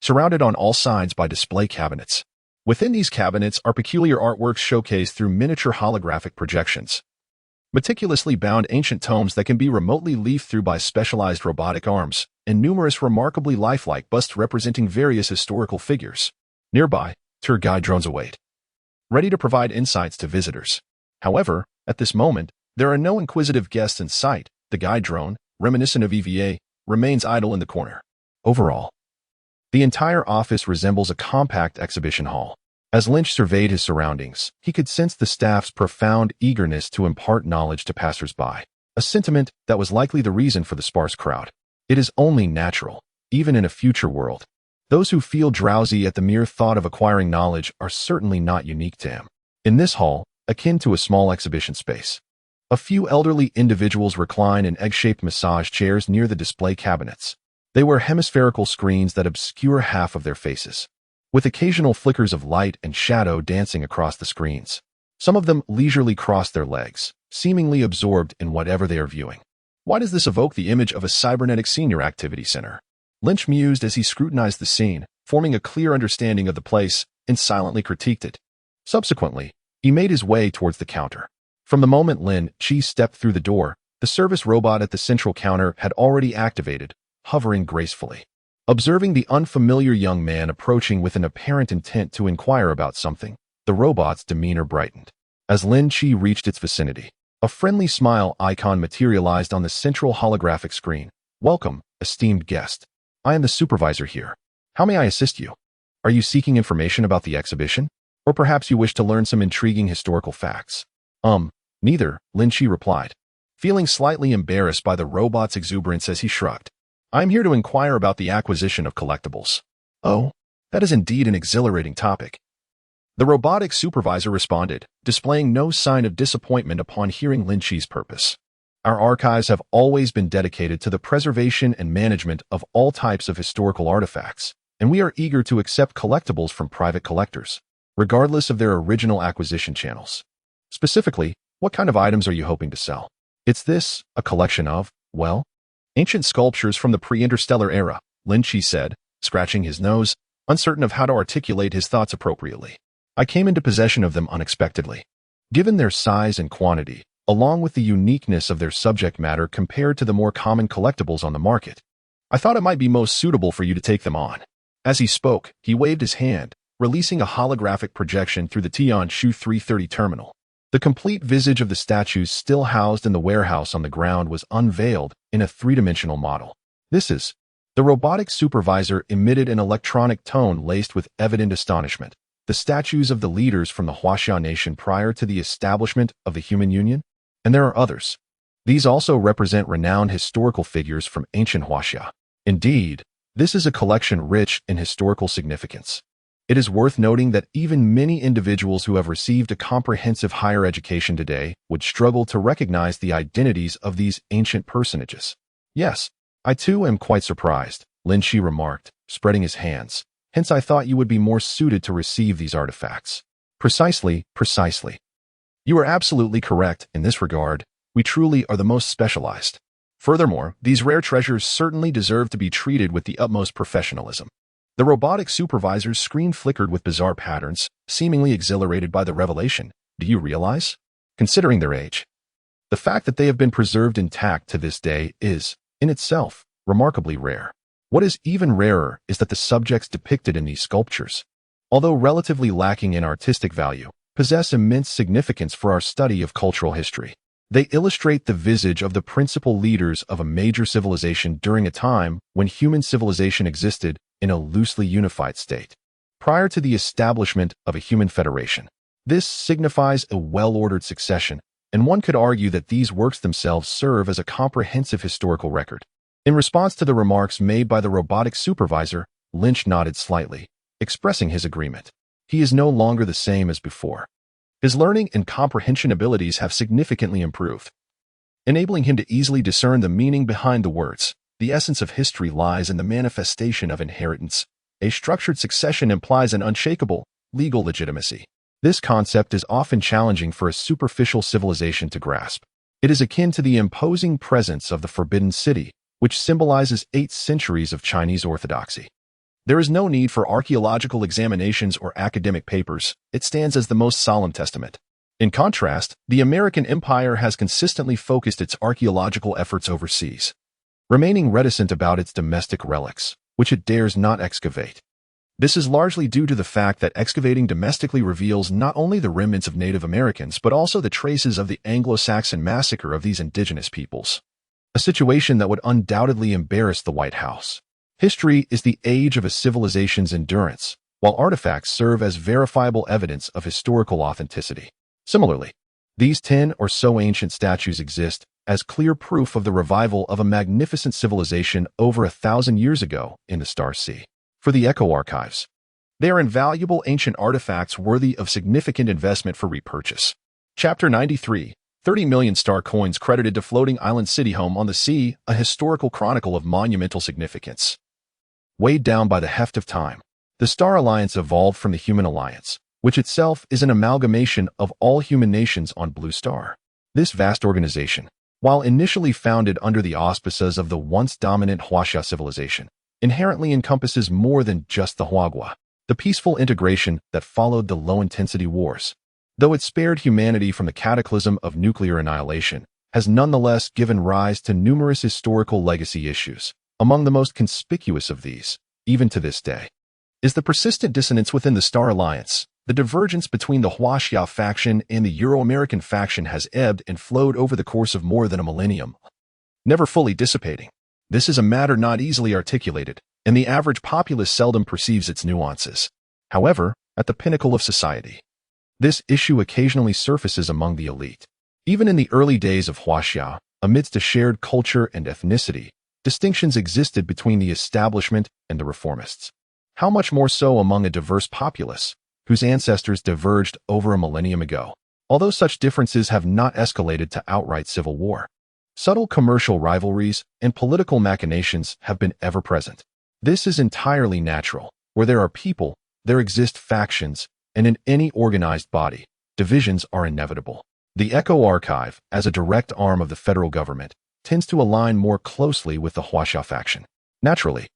surrounded on all sides by display cabinets. Within these cabinets are peculiar artworks showcased through miniature holographic projections, meticulously bound ancient tomes that can be remotely leafed through by specialized robotic arms, and numerous remarkably lifelike busts representing various historical figures. Nearby, tour guide drones await, ready to provide insights to visitors. However, at this moment, there are no inquisitive guests in sight. The guide drone, reminiscent of EVA, remains idle in the corner. Overall, the entire office resembles a compact exhibition hall. As Lynch surveyed his surroundings, he could sense the staff's profound eagerness to impart knowledge to passers-by. a sentiment that was likely the reason for the sparse crowd. It is only natural, even in a future world. Those who feel drowsy at the mere thought of acquiring knowledge are certainly not unique to him. In this hall, akin to a small exhibition space, a few elderly individuals recline in egg-shaped massage chairs near the display cabinets. They wear hemispherical screens that obscure half of their faces, with occasional flickers of light and shadow dancing across the screens. Some of them leisurely cross their legs, seemingly absorbed in whatever they are viewing. Why does this evoke the image of a cybernetic senior activity center? Lynch mused as he scrutinized the scene, forming a clear understanding of the place, and silently critiqued it. Subsequently, he made his way towards the counter. From the moment Lin Qi stepped through the door, the service robot at the central counter had already activated, hovering gracefully. Observing the unfamiliar young man approaching with an apparent intent to inquire about something, the robot's demeanor brightened. As Lin Qi reached its vicinity, a friendly smile icon materialized on the central holographic screen. "Welcome, esteemed guest. I am the supervisor here. How may I assist you? Are you seeking information about the exhibition? Or perhaps you wish to learn some intriguing historical facts?" Neither, Lin Qi replied, feeling slightly embarrassed by the robot's exuberance as he shrugged. "I am here to inquire about the acquisition of collectibles." "Oh, that is indeed an exhilarating topic," the robotic supervisor responded, displaying no sign of disappointment upon hearing Lin Qi's purpose. "Our archives have always been dedicated to the preservation and management of all types of historical artifacts, and we are eager to accept collectibles from private collectors, regardless of their original acquisition channels. Specifically, what kind of items are you hoping to sell?" "It's this, a collection of, well, ancient sculptures from the pre-Interstellar era," Lin Qi said, scratching his nose, uncertain of how to articulate his thoughts appropriately. "I came into possession of them unexpectedly. Given their size and quantity, along with the uniqueness of their subject matter compared to the more common collectibles on the market, I thought it might be most suitable for you to take them on." As he spoke, he waved his hand, releasing a holographic projection through the Tianshu 330 terminal. The complete visage of the statues still housed in the warehouse on the ground was unveiled in a three-dimensional model. "This is..." The robotic supervisor emitted an electronic tone laced with evident astonishment. "The statues of the leaders from the Huaxia nation prior to the establishment of the Human Union? And there are others. These also represent renowned historical figures from ancient Huaxia. Indeed, this is a collection rich in historical significance. It is worth noting that even many individuals who have received a comprehensive higher education today would struggle to recognize the identities of these ancient personages." "Yes, I too am quite surprised," Lin Qi remarked, spreading his hands. "Hence I thought you would be more suited to receive these artifacts." Precisely. You are absolutely correct in this regard. We truly are the most specialized. Furthermore, these rare treasures certainly deserve to be treated with the utmost professionalism." The robotic supervisor's screen flickered with bizarre patterns, seemingly exhilarated by the revelation. "Do you realize? Considering their age, the fact that they have been preserved intact to this day is, in itself, remarkably rare. What is even rarer is that the subjects depicted in these sculptures, although relatively lacking in artistic value, possess immense significance for our study of cultural history. They illustrate the visage of the principal leaders of a major civilization during a time when human civilization existed in a loosely unified state, prior to the establishment of a human federation. This signifies a well-ordered succession, and one could argue that these works themselves serve as a comprehensive historical record." In response to the remarks made by the robotic supervisor, Lynch nodded slightly, expressing his agreement. He is no longer the same as before. His learning and comprehension abilities have significantly improved, enabling him to easily discern the meaning behind the words. The essence of history lies in the manifestation of inheritance. A structured succession implies an unshakable, legal legitimacy. This concept is often challenging for a superficial civilization to grasp. It is akin to the imposing presence of the Forbidden City, which symbolizes 8 centuries of Chinese orthodoxy. There is no need for archaeological examinations or academic papers. It stands as the most solemn testament. In contrast, the American empire has consistently focused its archaeological efforts overseas, remaining reticent about its domestic relics, which it dares not excavate. This is largely due to the fact that excavating domestically reveals not only the remnants of Native Americans but also the traces of the Anglo-Saxon massacre of these indigenous peoples, a situation that would undoubtedly embarrass the White House. History is the age of a civilization's endurance, while artifacts serve as verifiable evidence of historical authenticity. Similarly, These 10 or so ancient statues exist as clear proof of the revival of a magnificent civilization over 1,000 years ago in the Star Sea. For the Echo Archives, they are invaluable ancient artifacts worthy of significant investment for repurchase. Chapter 93, 30 million star coins credited to Floating Island City Home on the Sea, a historical chronicle of monumental significance. Weighed down by the heft of time, the Star Alliance evolved from the Human Alliance, which itself is an amalgamation of all human nations on Blue Star. This vast organization, while initially founded under the auspices of the once dominant Huaxia civilization, inherently encompasses more than just the Huagua, the peaceful integration that followed the low-intensity wars. Though it spared humanity from the cataclysm of nuclear annihilation, has nonetheless given rise to numerous historical legacy issues. Among the most conspicuous of these, even to this day, is the persistent dissonance within the Star Alliance. The divergence between the Huaxia faction and the Euro-American faction has ebbed and flowed over the course of more than a millennium, never fully dissipating. This is a matter not easily articulated, and the average populace seldom perceives its nuances. However, at the pinnacle of society, this issue occasionally surfaces among the elite. Even in the early days of Huaxia, amidst a shared culture and ethnicity, distinctions existed between the establishment and the reformists. How much more so among a diverse populace, whose ancestors diverged over a millennium ago, although such differences have not escalated to outright civil war. Subtle commercial rivalries and political machinations have been ever present. This is entirely natural. Where there are people, there exist factions, and in any organized body, divisions are inevitable. The Echo Archive, as a direct arm of the federal government, tends to align more closely with the Huaxia faction. Naturally,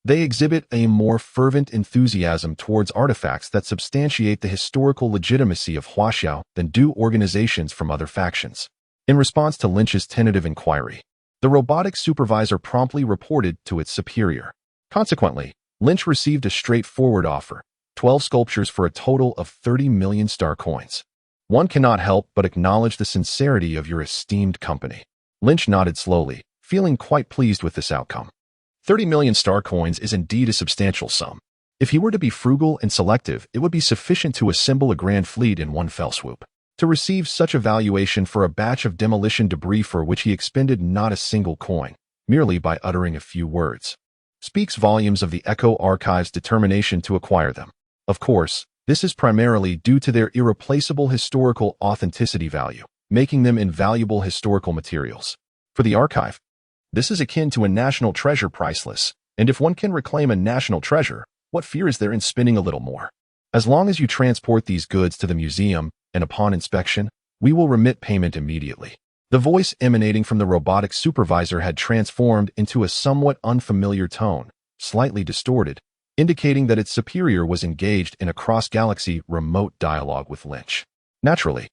they exhibit a more fervent enthusiasm towards artifacts that substantiate the historical legitimacy of Huaxia than do organizations from other factions. In response to Lin Qi's tentative inquiry, the robotics supervisor promptly reported to its superior. Consequently, Lin Qi received a straightforward offer: 12 sculptures for a total of 30 million star coins. One cannot help but acknowledge the sincerity of your esteemed company. Lin Qi nodded slowly, feeling quite pleased with this outcome. 30 million star coins is indeed a substantial sum. If he were to be frugal and selective, it would be sufficient to assemble a grand fleet in one fell swoop. To receive such a valuation for a batch of demolition debris for which he expended not a single coin, merely by uttering a few words, speaks volumes of the Echo Archive's determination to acquire them. Of course, this is primarily due to their irreplaceable historical authenticity value, making them invaluable historical materials. For the archive, this is akin to a national treasure, priceless, and if one can reclaim a national treasure, what fear is there in spending a little more? As long as you transport these goods to the museum, and upon inspection, we will remit payment immediately. The voice emanating from the robotics supervisor had transformed into a somewhat unfamiliar tone, slightly distorted, indicating that its superior was engaged in a cross-galaxy remote dialogue with Lin Qi. Naturally,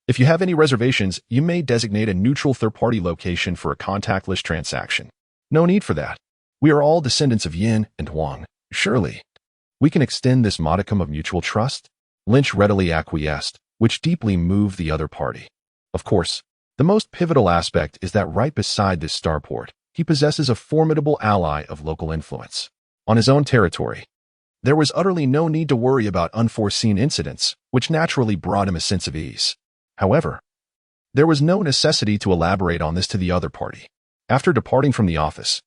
if you have any reservations, you may designate a neutral third-party location for a contactless transaction. No need for that. We are all descendants of Yin and Huang. Surely, we can extend this modicum of mutual trust? Lin Qi readily acquiesced, which deeply moved the other party. Of course, the most pivotal aspect is that right beside this starport, he possesses a formidable ally of local influence. On his own territory, there was utterly no need to worry about unforeseen incidents, which naturally brought him a sense of ease. However, there was no necessity to elaborate on this to the other party. After departing from the office,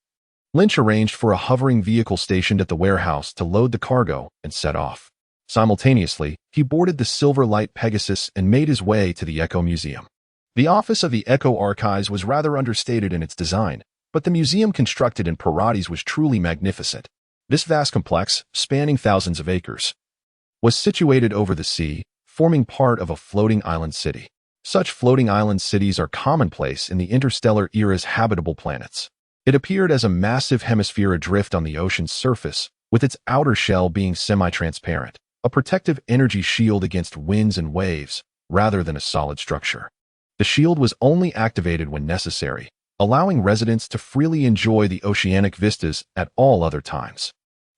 Lin Qi arranged for a hovering vehicle stationed at the warehouse to load the cargo and set off. Simultaneously, he boarded the Silver Light Pegasus and made his way to the Echo Museum. The office of the Echo Archives was rather understated in its design, but the museum constructed in Parades was truly magnificent. This vast complex, spanning thousands of acres, was situated over the sea, forming part of a floating island city. Such floating island cities are commonplace in the interstellar era's habitable planets. It appeared as a massive hemisphere adrift on the ocean's surface, with its outer shell being semi-transparent, a protective energy shield against winds and waves, rather than a solid structure. The shield was only activated when necessary, allowing residents to freely enjoy the oceanic vistas at all other times.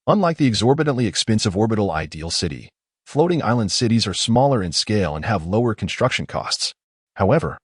Unlike the exorbitantly expensive orbital ideal city, floating island cities are smaller in scale and have lower construction costs. However,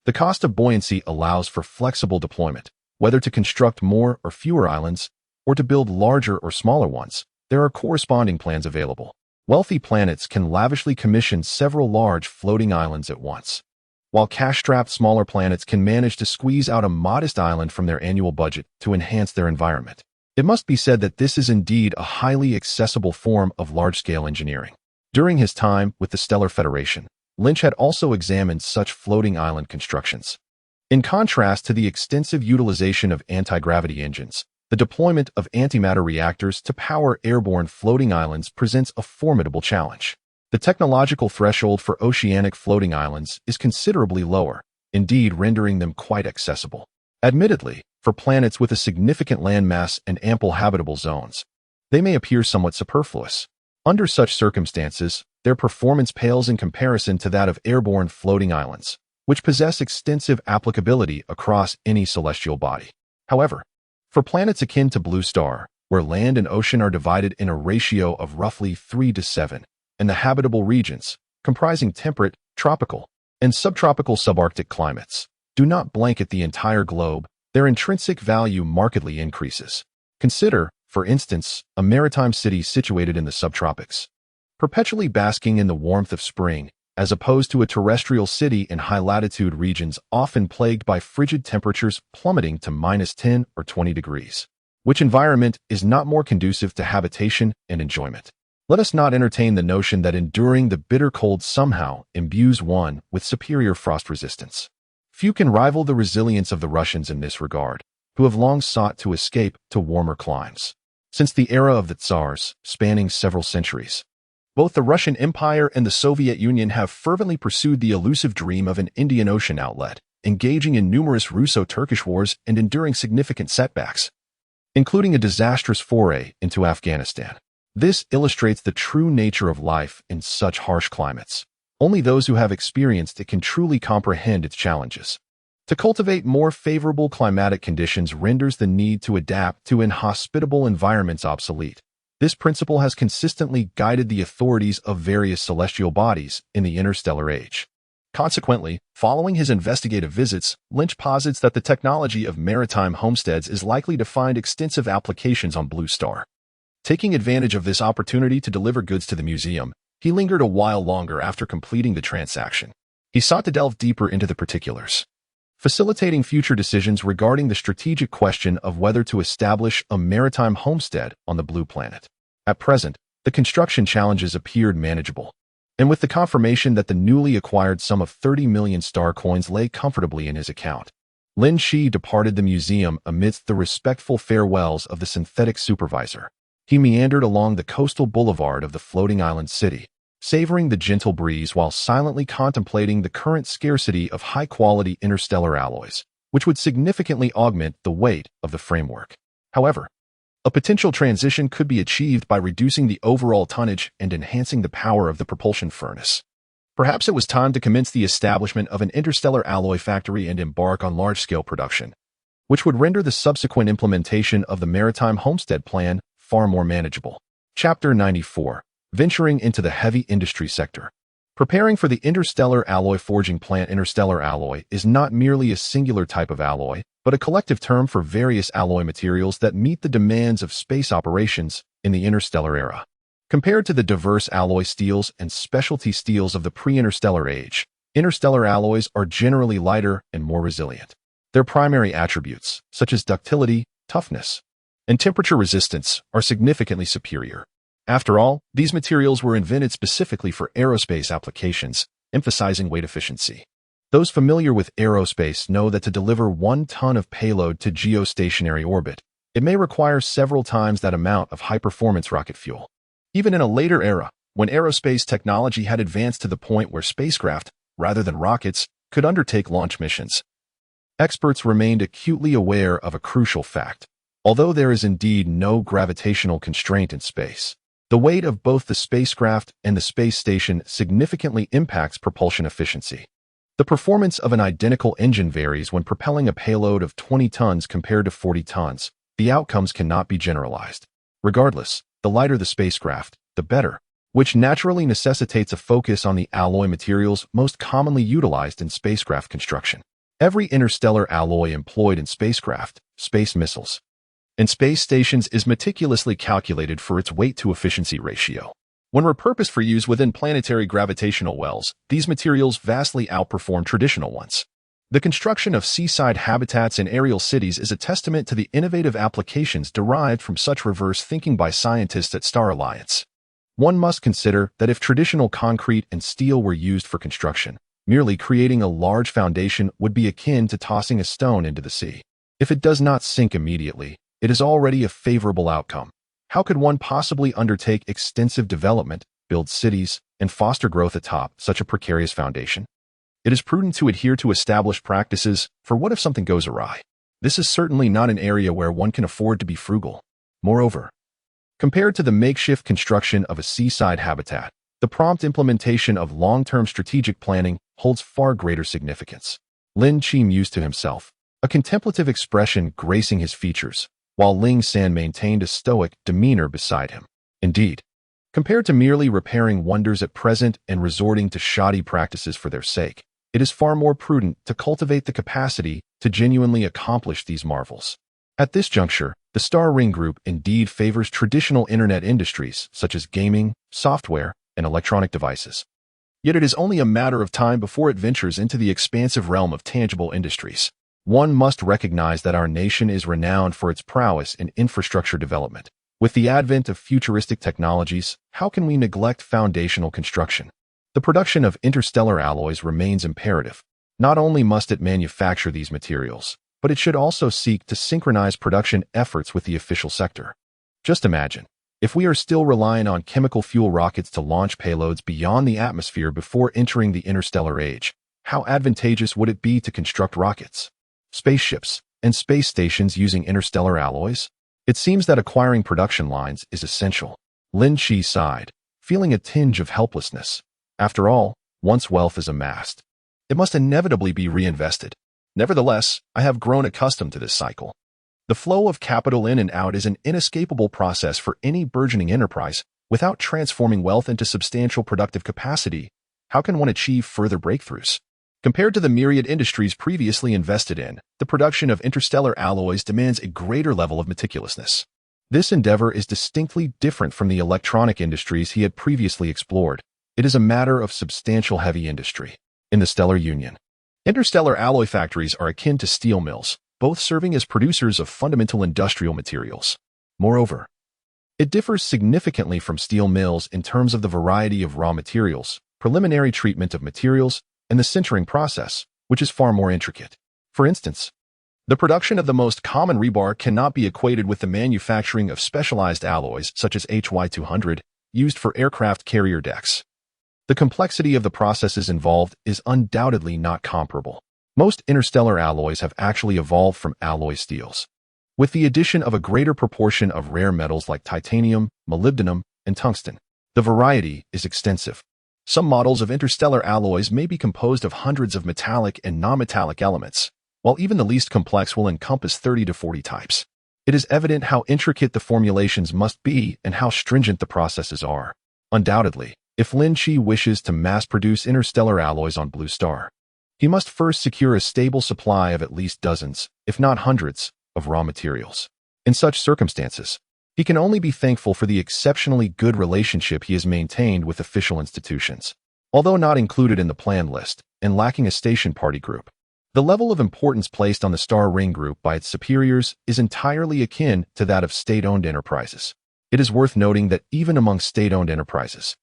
the cost of buoyancy allows for flexible deployment. Whether to construct more or fewer islands, or to build larger or smaller ones, there are corresponding plans available. Wealthy planets can lavishly commission several large floating islands at once. while cash-strapped smaller planets can manage to squeeze out a modest island from their annual budget to enhance their environment. It must be said that this is indeed a highly accessible form of large-scale engineering. During his time with the Stellar Federation, Lynch had also examined such floating island constructions. In contrast to the extensive utilization of anti-gravity engines, the deployment of antimatter reactors to power airborne floating islands presents a formidable challenge. The technological threshold for oceanic floating islands is considerably lower, indeed rendering them quite accessible. Admittedly, for planets with a significant landmass and ample habitable zones, they may appear somewhat superfluous. Under such circumstances, their performance pales in comparison to that of airborne floating islands, which possess extensive applicability across any celestial body. However, for planets akin to Blue Star, where land and ocean are divided in a ratio of roughly 3:7, and the habitable regions, comprising temperate, tropical, and subtropical subarctic climates, do not blanket the entire globe, their intrinsic value markedly increases. Consider, for instance, a maritime city situated in the subtropics, perpetually basking in the warmth of spring, as opposed to a terrestrial city in high-latitude regions often plagued by frigid temperatures plummeting to -10 or 20 degrees. Which environment is not more conducive to habitation and enjoyment? Let us not entertain the notion that enduring the bitter cold somehow imbues one with superior frost resistance. Few can rival the resilience of the Russians in this regard, who have long sought to escape to warmer climes. Since the era of the Tsars, spanning several centuries, both the Russian Empire and the Soviet Union have fervently pursued the elusive dream of an Indian Ocean outlet, engaging in numerous Russo-Turkish wars and enduring significant setbacks, including a disastrous foray into Afghanistan. This illustrates the true nature of life in such harsh climates. Only those who have experienced it can truly comprehend its challenges. To cultivate more favorable climatic conditions renders the need to adapt to inhospitable environments obsolete. This principle has consistently guided the authorities of various celestial bodies in the interstellar age. Consequently, following his investigative visits, Lynch posits that the technology of maritime homesteads is likely to find extensive applications on Blue Star. Taking advantage of this opportunity to deliver goods to the museum, he lingered a while longer after completing the transaction. He sought to delve deeper into the particulars, facilitating future decisions regarding the strategic question of whether to establish a maritime homestead on the Blue Planet. At present, the construction challenges appeared manageable, and with the confirmation that the newly acquired sum of 30 million star coins lay comfortably in his account, Lin Qi departed the museum amidst the respectful farewells of the synthetic supervisor. He meandered along the coastal boulevard of the floating island city, savoring the gentle breeze while silently contemplating the current scarcity of high-quality interstellar alloys, which would significantly augment the weight of the framework. However, a potential transition could be achieved by reducing the overall tonnage and enhancing the power of the propulsion furnace. Perhaps it was time to commence the establishment of an interstellar alloy factory and embark on large-scale production, which would render the subsequent implementation of the maritime homestead plan far more manageable. Chapter 94. Venturing into the heavy industry sector. Preparing for the interstellar alloy forging plant. Interstellar alloy is not merely a singular type of alloy, but a collective term for various alloy materials that meet the demands of space operations in the interstellar era. Compared to the diverse alloy steels and specialty steels of the pre-interstellar age, interstellar alloys are generally lighter and more resilient. Their primary attributes, such as ductility, toughness, and temperature resistance, are significantly superior. After all, these materials were invented specifically for aerospace applications, emphasizing weight efficiency. Those familiar with aerospace know that to deliver 1 ton of payload to geostationary orbit, it may require several times that amount of high-performance rocket fuel. Even in a later era, when aerospace technology had advanced to the point where spacecraft, rather than rockets, could undertake launch missions, experts remained acutely aware of a crucial fact. Although there is indeed no gravitational constraint in space, the weight of both the spacecraft and the space station significantly impacts propulsion efficiency. The performance of an identical engine varies when propelling a payload of 20 tons compared to 40 tons. The outcomes cannot be generalized. Regardless, the lighter the spacecraft, the better, which naturally necessitates a focus on the alloy materials most commonly utilized in spacecraft construction. Every interstellar alloy employed in spacecraft, space missiles, and space stations is meticulously calculated for its weight-to-efficiency ratio. When repurposed for use within planetary gravitational wells, these materials vastly outperform traditional ones. The construction of seaside habitats and aerial cities is a testament to the innovative applications derived from such reverse thinking by scientists at Star Alliance. One must consider that if traditional concrete and steel were used for construction, merely creating a large foundation would be akin to tossing a stone into the sea. If it does not sink immediately, it is already a favorable outcome. How could one possibly undertake extensive development, build cities, and foster growth atop such a precarious foundation? It is prudent to adhere to established practices, for what if something goes awry? This is certainly not an area where one can afford to be frugal. Moreover, compared to the makeshift construction of a seaside habitat, the prompt implementation of long-term strategic planning holds far greater significance. Lin Qi mused to himself, a contemplative expression gracing his features, while Ling San maintained a stoic demeanor beside him. Indeed, compared to merely repairing wonders at present and resorting to shoddy practices for their sake, it is far more prudent to cultivate the capacity to genuinely accomplish these marvels. At this juncture, the Star Ring Group indeed favors traditional internet industries such as gaming, software, and electronic devices. Yet it is only a matter of time before it ventures into the expansive realm of tangible industries. One must recognize that our nation is renowned for its prowess in infrastructure development. With the advent of futuristic technologies, how can we neglect foundational construction? The production of interstellar alloys remains imperative. Not only must it manufacture these materials, but it should also seek to synchronize production efforts with the official sector. Just imagine, if we are still relying on chemical fuel rockets to launch payloads beyond the atmosphere before entering the interstellar age, how advantageous would it be to construct rockets, spaceships, and space stations using interstellar alloys? It seems that acquiring production lines is essential. Lin Qi sighed, feeling a tinge of helplessness. After all, once wealth is amassed, it must inevitably be reinvested. Nevertheless, I have grown accustomed to this cycle. The flow of capital in and out is an inescapable process for any burgeoning enterprise. Without transforming wealth into substantial productive capacity, how can one achieve further breakthroughs? Compared to the myriad industries previously invested in, the production of interstellar alloys demands a greater level of meticulousness. This endeavor is distinctly different from the electronic industries he had previously explored. It is a matter of substantial heavy industry. In the Stellar Union, interstellar alloy factories are akin to steel mills, both serving as producers of fundamental industrial materials. Moreover, it differs significantly from steel mills in terms of the variety of raw materials, preliminary treatment of materials, and the sintering process, which is far more intricate. For instance, the production of the most common rebar cannot be equated with the manufacturing of specialized alloys such as HY200, used for aircraft carrier decks. The complexity of the processes involved is undoubtedly not comparable. Most interstellar alloys have actually evolved from alloy steels, with the addition of a greater proportion of rare metals like titanium, molybdenum, and tungsten. The variety is extensive. Some models of interstellar alloys may be composed of hundreds of metallic and non-metallic elements, while even the least complex will encompass 30 to 40 types. It is evident how intricate the formulations must be and how stringent the processes are. Undoubtedly, if Lin Qi wishes to mass-produce interstellar alloys on Blue Star, he must first secure a stable supply of at least dozens, if not hundreds, of raw materials. In such circumstances, he can only be thankful for the exceptionally good relationship he has maintained with official institutions. Although not included in the plan list and lacking a station party group, the level of importance placed on the Star Ring Group by its superiors is entirely akin to that of state-owned enterprises. It is worth noting that even among state-owned enterprises,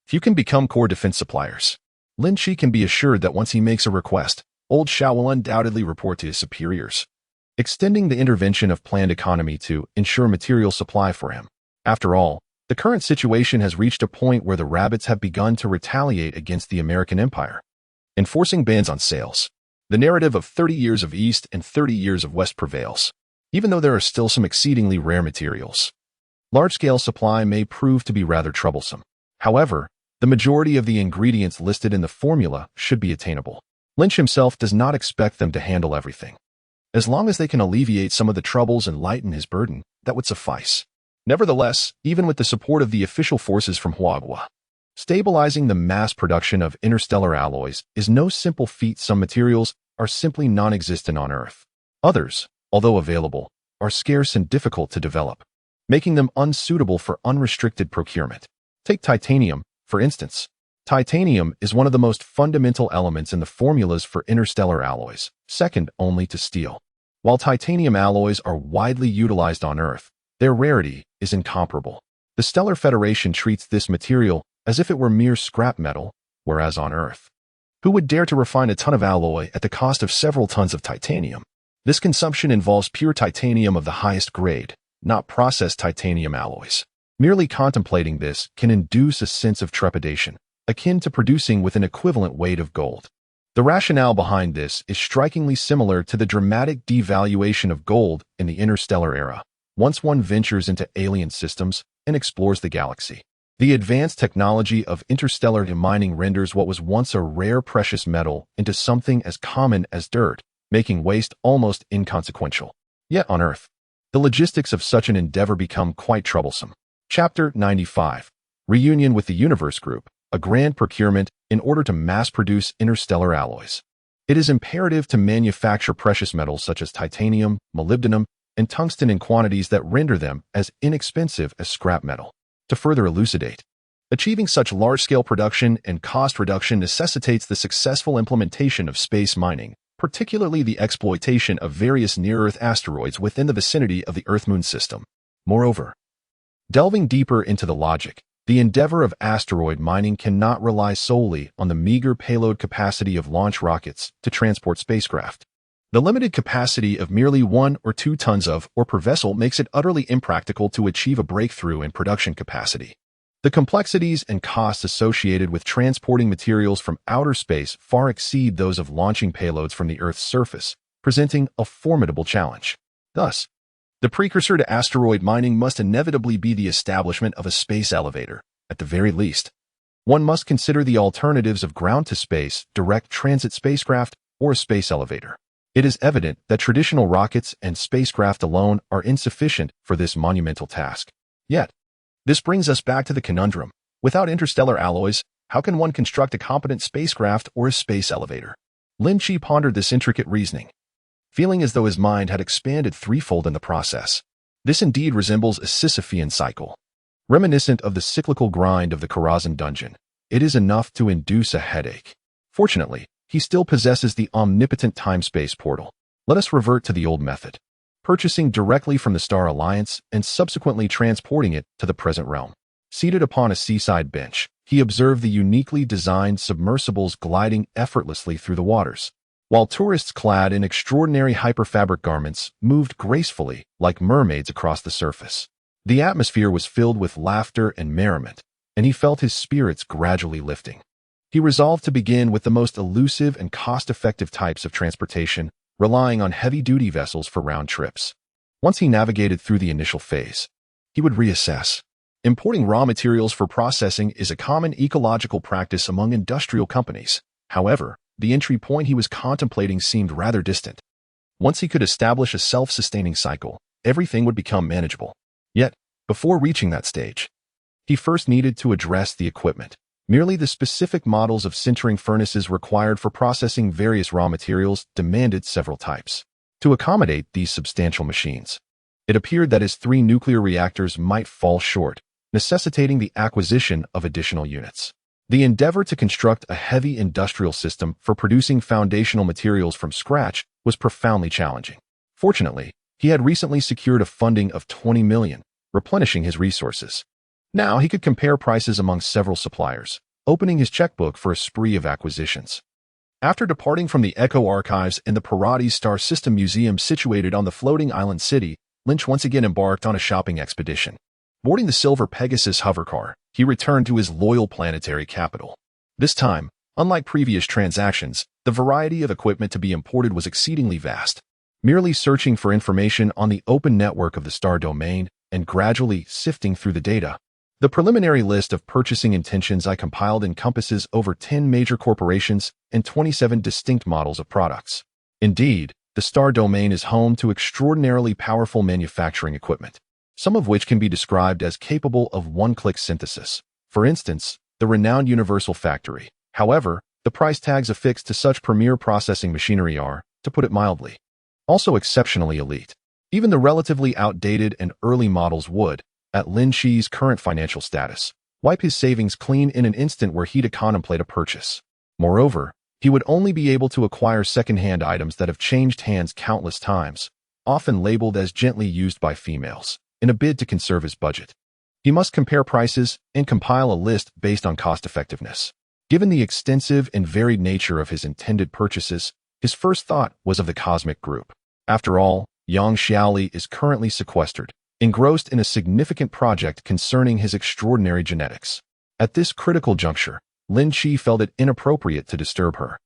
few can become core defense suppliers. Lin Qi can be assured that once he makes a request, Old Shao will undoubtedly report to his superiors, extending the intervention of planned economy to ensure material supply for him. After all, the current situation has reached a point where the rabbits have begun to retaliate against the American empire, enforcing bans on sales. The narrative of 30 years of East and 30 years of West prevails, even though there are still some exceedingly rare materials. Large-scale supply may prove to be rather troublesome. However, the majority of the ingredients listed in the formula should be attainable. Lynch himself does not expect them to handle everything. As long as they can alleviate some of the troubles and lighten his burden, that would suffice. Nevertheless, even with the support of the official forces from Huagua, stabilizing the mass production of interstellar alloys is no simple feat. Some materials are simply non-existent on Earth. Others, although available, are scarce and difficult to develop, making them unsuitable for unrestricted procurement. Take titanium, for instance. Titanium is one of the most fundamental elements in the formulas for interstellar alloys, second only to steel. While titanium alloys are widely utilized on Earth, their rarity is incomparable. The Stellar Federation treats this material as if it were mere scrap metal, whereas on Earth, who would dare to refine a ton of alloy at the cost of several tons of titanium? This consumption involves pure titanium of the highest grade, not processed titanium alloys. Merely contemplating this can induce a sense of trepidation, akin to producing with an equivalent weight of gold. The rationale behind this is strikingly similar to the dramatic devaluation of gold in the interstellar era, once one ventures into alien systems and explores the galaxy. The advanced technology of interstellar mining renders what was once a rare precious metal into something as common as dirt, making waste almost inconsequential. Yet on Earth, the logistics of such an endeavor become quite troublesome. Chapter 95. Reunion with the Universe Group, a grand procurement in order to mass-produce interstellar alloys. It is imperative to manufacture precious metals such as titanium, molybdenum, and tungsten in quantities that render them as inexpensive as scrap metal. To further elucidate, achieving such large-scale production and cost reduction necessitates the successful implementation of space mining, particularly the exploitation of various near-Earth asteroids within the vicinity of the Earth-Moon system. Moreover, delving deeper into the logic, the endeavor of asteroid mining cannot rely solely on the meager payload capacity of launch rockets to transport spacecraft. The limited capacity of merely 1 or 2 tons of or per vessel makes it utterly impractical to achieve a breakthrough in production capacity. The complexities and costs associated with transporting materials from outer space far exceed those of launching payloads from the Earth's surface, presenting a formidable challenge. Thus, the precursor to asteroid mining must inevitably be the establishment of a space elevator, at the very least. One must consider the alternatives of ground-to-space, direct transit spacecraft, or a space elevator. It is evident that traditional rockets and spacecraft alone are insufficient for this monumental task. Yet, this brings us back to the conundrum. Without interstellar alloys, how can one construct a competent spacecraft or a space elevator? Lin Qi pondered this intricate reasoning, feeling as though his mind had expanded threefold in the process. This indeed resembles a Sisyphean cycle. Reminiscent of the cyclical grind of the Karazhan dungeon, it is enough to induce a headache. Fortunately, he still possesses the omnipotent time-space portal. Let us revert to the old method, purchasing directly from the Star Alliance and subsequently transporting it to the present realm. Seated upon a seaside bench, he observed the uniquely designed submersibles gliding effortlessly through the waters, while tourists clad in extraordinary hyperfabric garments moved gracefully like mermaids across the surface. The atmosphere was filled with laughter and merriment, and he felt his spirits gradually lifting. He resolved to begin with the most elusive and cost-effective types of transportation, relying on heavy-duty vessels for round trips. Once he navigated through the initial phase, he would reassess. Importing raw materials for processing is a common ecological practice among industrial companies. However, the entry point he was contemplating seemed rather distant. Once he could establish a self-sustaining cycle, everything would become manageable. Yet, before reaching that stage, he first needed to address the equipment. Merely the specific models of sintering furnaces required for processing various raw materials demanded several types. To accommodate these substantial machines, it appeared that his 3 nuclear reactors might fall short, necessitating the acquisition of additional units. The endeavor to construct a heavy industrial system for producing foundational materials from scratch was profoundly challenging. Fortunately, he had recently secured a funding of $20 million, replenishing his resources. Now he could compare prices among several suppliers, opening his checkbook for a spree of acquisitions. After departing from the Echo Archives and the Parades Star System Museum situated on the floating island city, Lynch once again embarked on a shopping expedition. Boarding the silver Pegasus hovercar, he returned to his loyal planetary capital. This time, unlike previous transactions, the variety of equipment to be imported was exceedingly vast. Merely searching for information on the open network of the Star Domain and gradually sifting through the data, the preliminary list of purchasing intentions I compiled encompasses over 10 major corporations and 27 distinct models of products. Indeed, the Star Domain is home to extraordinarily powerful manufacturing equipment, some of which can be described as capable of one-click synthesis. For instance, the renowned Universal Factory. However, the price tags affixed to such premier processing machinery are, to put it mildly, also exceptionally elite. Even the relatively outdated and early models would, at Lin Qi's current financial status, wipe his savings clean in an instant were he to contemplate a purchase. Moreover, he would only be able to acquire second-hand items that have changed hands countless times, often labeled as gently used by females, in a bid to conserve his budget. He must compare prices and compile a list based on cost-effectiveness. Given the extensive and varied nature of his intended purchases, his first thought was of the cosmic group. After all, Yang Xiaoli is currently sequestered, engrossed in a significant project concerning his extraordinary genetics. At this critical juncture, Lin Qi felt it inappropriate to disturb her.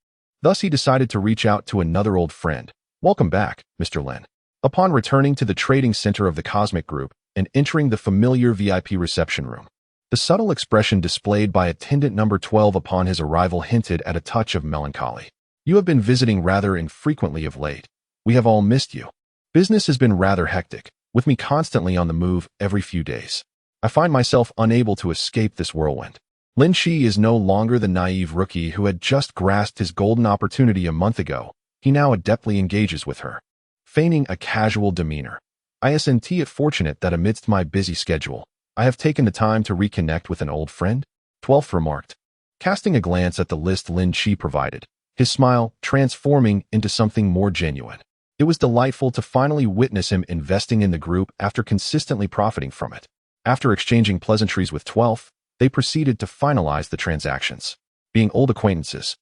Thus he decided to reach out to another old friend. "Welcome back, Mr. Lin." Upon returning to the trading center of the Cosmic Group and entering the familiar VIP reception room, the subtle expression displayed by attendant number 12 upon his arrival hinted at a touch of melancholy. "You have been visiting rather infrequently of late. We have all missed you. Business has been rather hectic, with me constantly on the move every few days. I find myself unable to escape this whirlwind." Lin Qi is no longer the naive rookie who had just grasped his golden opportunity a month ago. He now adeptly engages with her, feigning a casual demeanor. "I isn't it fortunate that amidst my busy schedule, I have taken the time to reconnect with an old friend?" 12th remarked, casting a glance at the list Lin Qi provided, his smile transforming into something more genuine. It was delightful to finally witness him investing in the group after consistently profiting from it. After exchanging pleasantries with 12th, they proceeded to finalize the transactions. Being old acquaintances,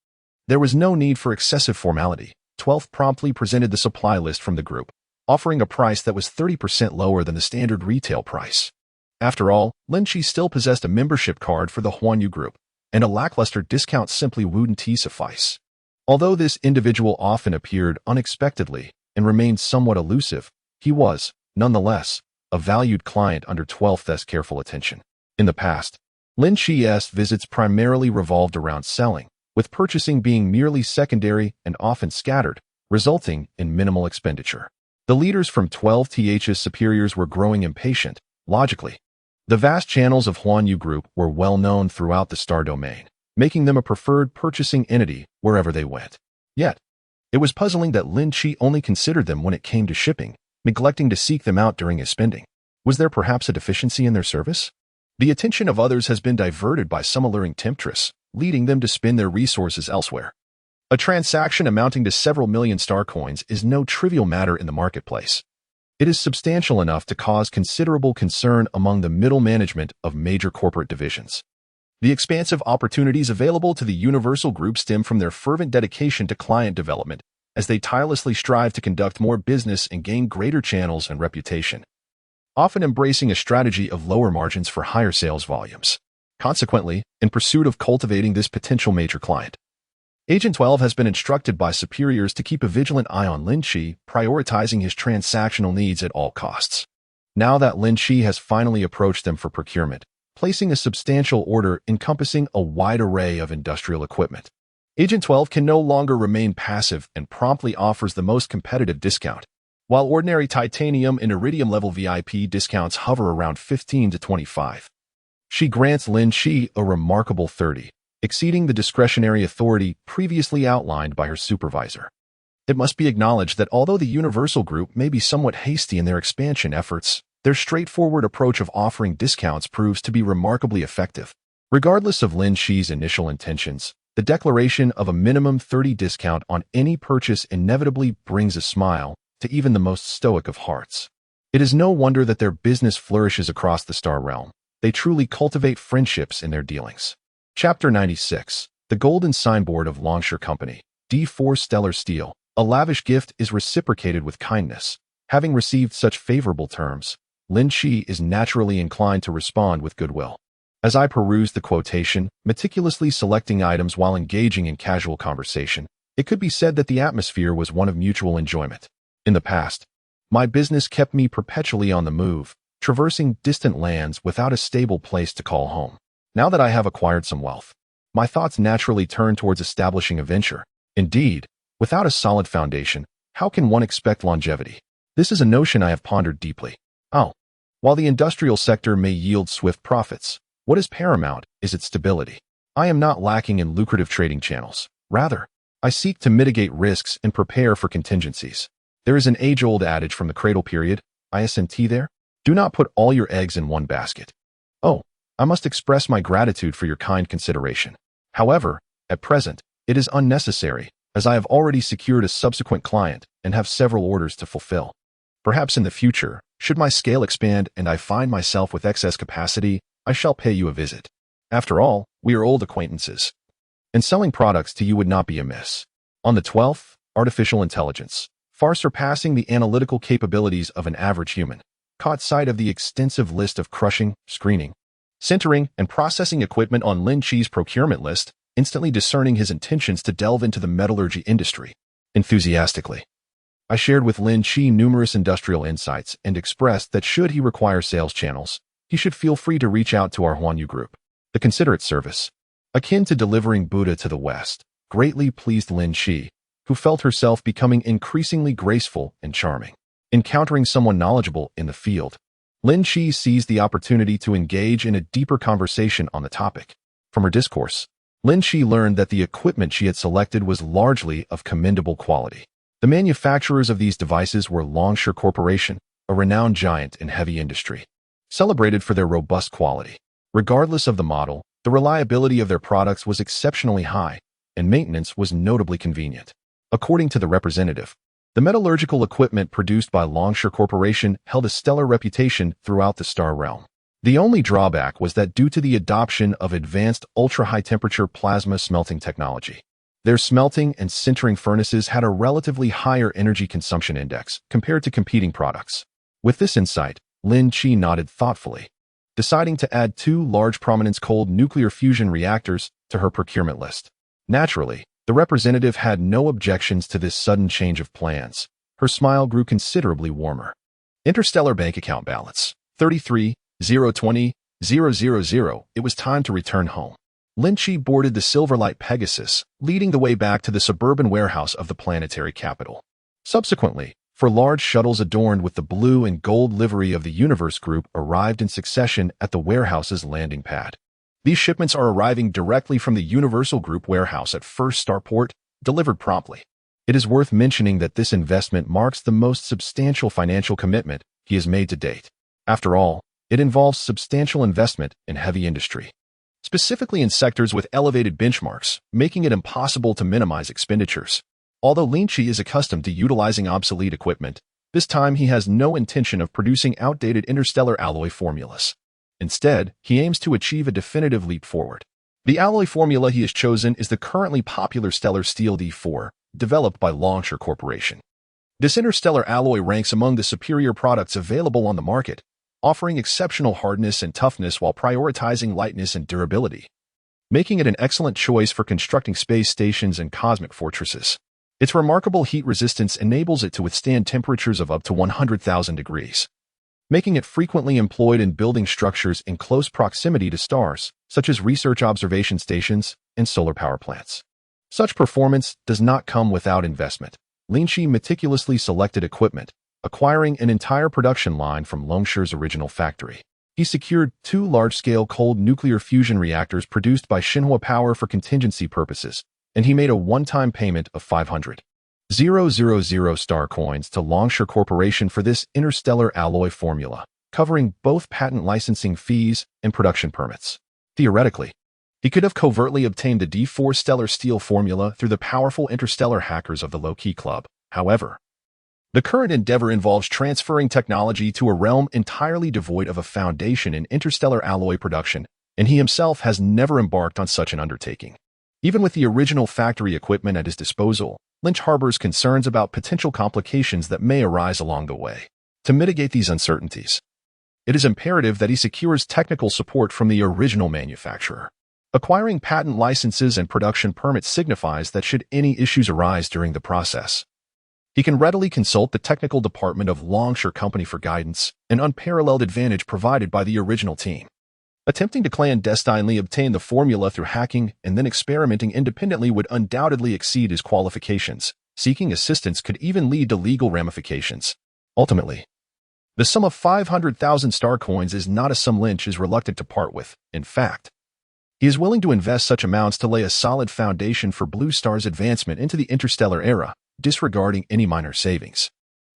there was no need for excessive formality. 12th promptly presented the supply list from the group, offering a price that was 30% lower than the standard retail price. After all, Lin Qi still possessed a membership card for the Huanyu Group, and a lackluster discount simply wouldn't suffice. Although this individual often appeared unexpectedly and remained somewhat elusive, he was, nonetheless, a valued client under 12th's careful attention. In the past, Lin Qi's visits primarily revolved around selling, with purchasing being merely secondary and often scattered, resulting in minimal expenditure. The leaders from 12th's superiors were growing impatient, logically. The vast channels of Huanyu Group were well known throughout the star domain, making them a preferred purchasing entity wherever they went. Yet, it was puzzling that Lin Qi only considered them when it came to shipping, neglecting to seek them out during his spending. Was there perhaps a deficiency in their service? The attention of others has been diverted by some alluring temptress, leading them to spend their resources elsewhere. A transaction amounting to several million star coins is no trivial matter in the marketplace. It is substantial enough to cause considerable concern among the middle management of major corporate divisions. The expansive opportunities available to the Universal Group stem from their fervent dedication to client development, as they tirelessly strive to conduct more business and gain greater channels and reputation, often embracing a strategy of lower margins for higher sales volumes. Consequently, in pursuit of cultivating this potential major client, Agent 12 has been instructed by superiors to keep a vigilant eye on Lin Qi, prioritizing his transactional needs at all costs. Now that Lin Qi has finally approached them for procurement, placing a substantial order encompassing a wide array of industrial equipment, Agent 12 can no longer remain passive and promptly offers the most competitive discount. While ordinary titanium and iridium level VIP discounts hover around 15 to 25, she grants Lin Qi a remarkable 30, exceeding the discretionary authority previously outlined by her supervisor. It must be acknowledged that although the Universal Group may be somewhat hasty in their expansion efforts, their straightforward approach of offering discounts proves to be remarkably effective. Regardless of Lin Qi's initial intentions, the declaration of a minimum 30 discount on any purchase inevitably brings a smile to even the most stoic of hearts. It is no wonder that their business flourishes across the star realm. They truly cultivate friendships in their dealings. Chapter 96. The Golden Signboard of Longshore Company. D4 Stellar Steel. A lavish gift is reciprocated with kindness. Having received such favorable terms, Lin Qi is naturally inclined to respond with goodwill. As I perused the quotation, meticulously selecting items while engaging in casual conversation, it could be said that the atmosphere was one of mutual enjoyment. In the past, my business kept me perpetually on the move, traversing distant lands without a stable place to call home. Now that I have acquired some wealth, my thoughts naturally turn towards establishing a venture. Indeed, without a solid foundation, how can one expect longevity? This is a notion I have pondered deeply. While the industrial sector may yield swift profits, what is paramount is its stability. I am not lacking in lucrative trading channels. Rather, I seek to mitigate risks and prepare for contingencies. There is an age-old adage from the cradle period, isn't there? Do not put all your eggs in one basket. I must express my gratitude for your kind consideration. However, at present, it is unnecessary, as I have already secured a subsequent client and have several orders to fulfill. Perhaps in the future, should my scale expand and I find myself with excess capacity, I shall pay you a visit. After all, we are old acquaintances. And selling products to you would not be amiss. On the 12th, artificial intelligence, far surpassing the analytical capabilities of an average human, caught sight of the extensive list of crushing, screening, sintering, and processing equipment on Lin Qi's procurement list, instantly discerning his intentions to delve into the metallurgy industry. Enthusiastically, I shared with Lin Qi numerous industrial insights and expressed that should he require sales channels, he should feel free to reach out to our Huanyu group. The considerate service, akin to delivering Buddha to the West, greatly pleased Lin Qi, who felt herself becoming increasingly graceful and charming. Encountering someone knowledgeable in the field, Lin Qi seized the opportunity to engage in a deeper conversation on the topic. From her discourse, Lin Qi learned that the equipment she had selected was largely of commendable quality. The manufacturers of these devices were Longshore Corporation, a renowned giant in heavy industry, celebrated for their robust quality. Regardless of the model, the reliability of their products was exceptionally high, and maintenance was notably convenient. According to the representative, the metallurgical equipment produced by Longshore Corporation held a stellar reputation throughout the star realm. The only drawback was that due to the adoption of advanced ultra-high-temperature plasma smelting technology, their smelting and sintering furnaces had a relatively higher energy consumption index compared to competing products. With this insight, Lin Qi nodded thoughtfully, deciding to add 2 large prominence cold nuclear fusion reactors to her procurement list. Naturally, the representative had no objections to this sudden change of plans. Her smile grew considerably warmer. Interstellar bank account balance, 33,020,000. It was time to return home. Lin Qi boarded the Silverlight Pegasus, leading the way back to the suburban warehouse of the planetary capital. Subsequently, 4 large shuttles adorned with the blue and gold livery of the Universe Group arrived in succession at the warehouse's landing pad. These shipments are arriving directly from the Universal Group warehouse at First Starport, delivered promptly. It is worth mentioning that this investment marks the most substantial financial commitment he has made to date. After all, it involves substantial investment in heavy industry, specifically in sectors with elevated benchmarks, making it impossible to minimize expenditures. Although Lin Qi is accustomed to utilizing obsolete equipment, this time he has no intention of producing outdated interstellar alloy formulas. Instead, he aims to achieve a definitive leap forward. The alloy formula he has chosen is the currently popular Stellar Steel D4, developed by Longshore Corporation. This interstellar alloy ranks among the superior products available on the market, offering exceptional hardness and toughness while prioritizing lightness and durability, making it an excellent choice for constructing space stations and cosmic fortresses. Its remarkable heat resistance enables it to withstand temperatures of up to 100,000 degrees, making it frequently employed in building structures in close proximity to stars, such as research observation stations and solar power plants. Such performance does not come without investment. Lin Qi meticulously selected equipment, acquiring an entire production line from Longshore's original factory. He secured 2 large-scale cold nuclear fusion reactors produced by Xinhua Power for contingency purposes, and he made a one-time payment of 500,000 star coins to Longshore Corporation for this interstellar alloy formula, covering both patent licensing fees and production permits. Theoretically, he could have covertly obtained the D4 stellar steel formula through the powerful interstellar hackers of the Low-Key Club. However, the current endeavor involves transferring technology to a realm entirely devoid of a foundation in interstellar alloy production, and he himself has never embarked on such an undertaking. Even with the original factory equipment at his disposal, Lynch harbors concerns about potential complications that may arise along the way. To mitigate these uncertainties, it is imperative that he secures technical support from the original manufacturer. Acquiring patent licenses and production permits signifies that should any issues arise during the process, he can readily consult the technical department of Longshore Company for guidance, an unparalleled advantage provided by the original team. Attempting to clandestinely obtain the formula through hacking and then experimenting independently would undoubtedly exceed his qualifications. Seeking assistance could even lead to legal ramifications. Ultimately, the sum of 500,000 star coins is not a sum Lynch is reluctant to part with. In fact, he is willing to invest such amounts to lay a solid foundation for Blue Star's advancement into the interstellar era, disregarding any minor savings.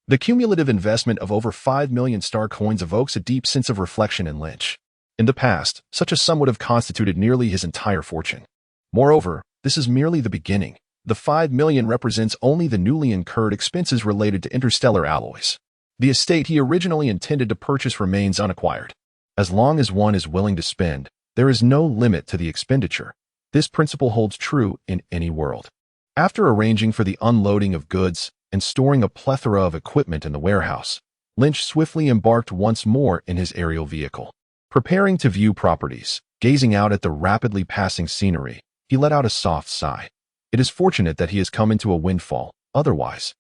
The cumulative investment of over 5 million star coins evokes a deep sense of reflection in Lynch. In the past, such a sum would have constituted nearly his entire fortune. Moreover, this is merely the beginning. The 5 million represents only the newly incurred expenses related to interstellar alloys. The estate he originally intended to purchase remains unacquired. As long as one is willing to spend, there is no limit to the expenditure. This principle holds true in any world. After arranging for the unloading of goods and storing a plethora of equipment in the warehouse, Lynch swiftly embarked once more in his aerial vehicle. Preparing to view properties, gazing out at the rapidly passing scenery, he let out a soft sigh. It is fortunate that he has come into a windfall, otherwise,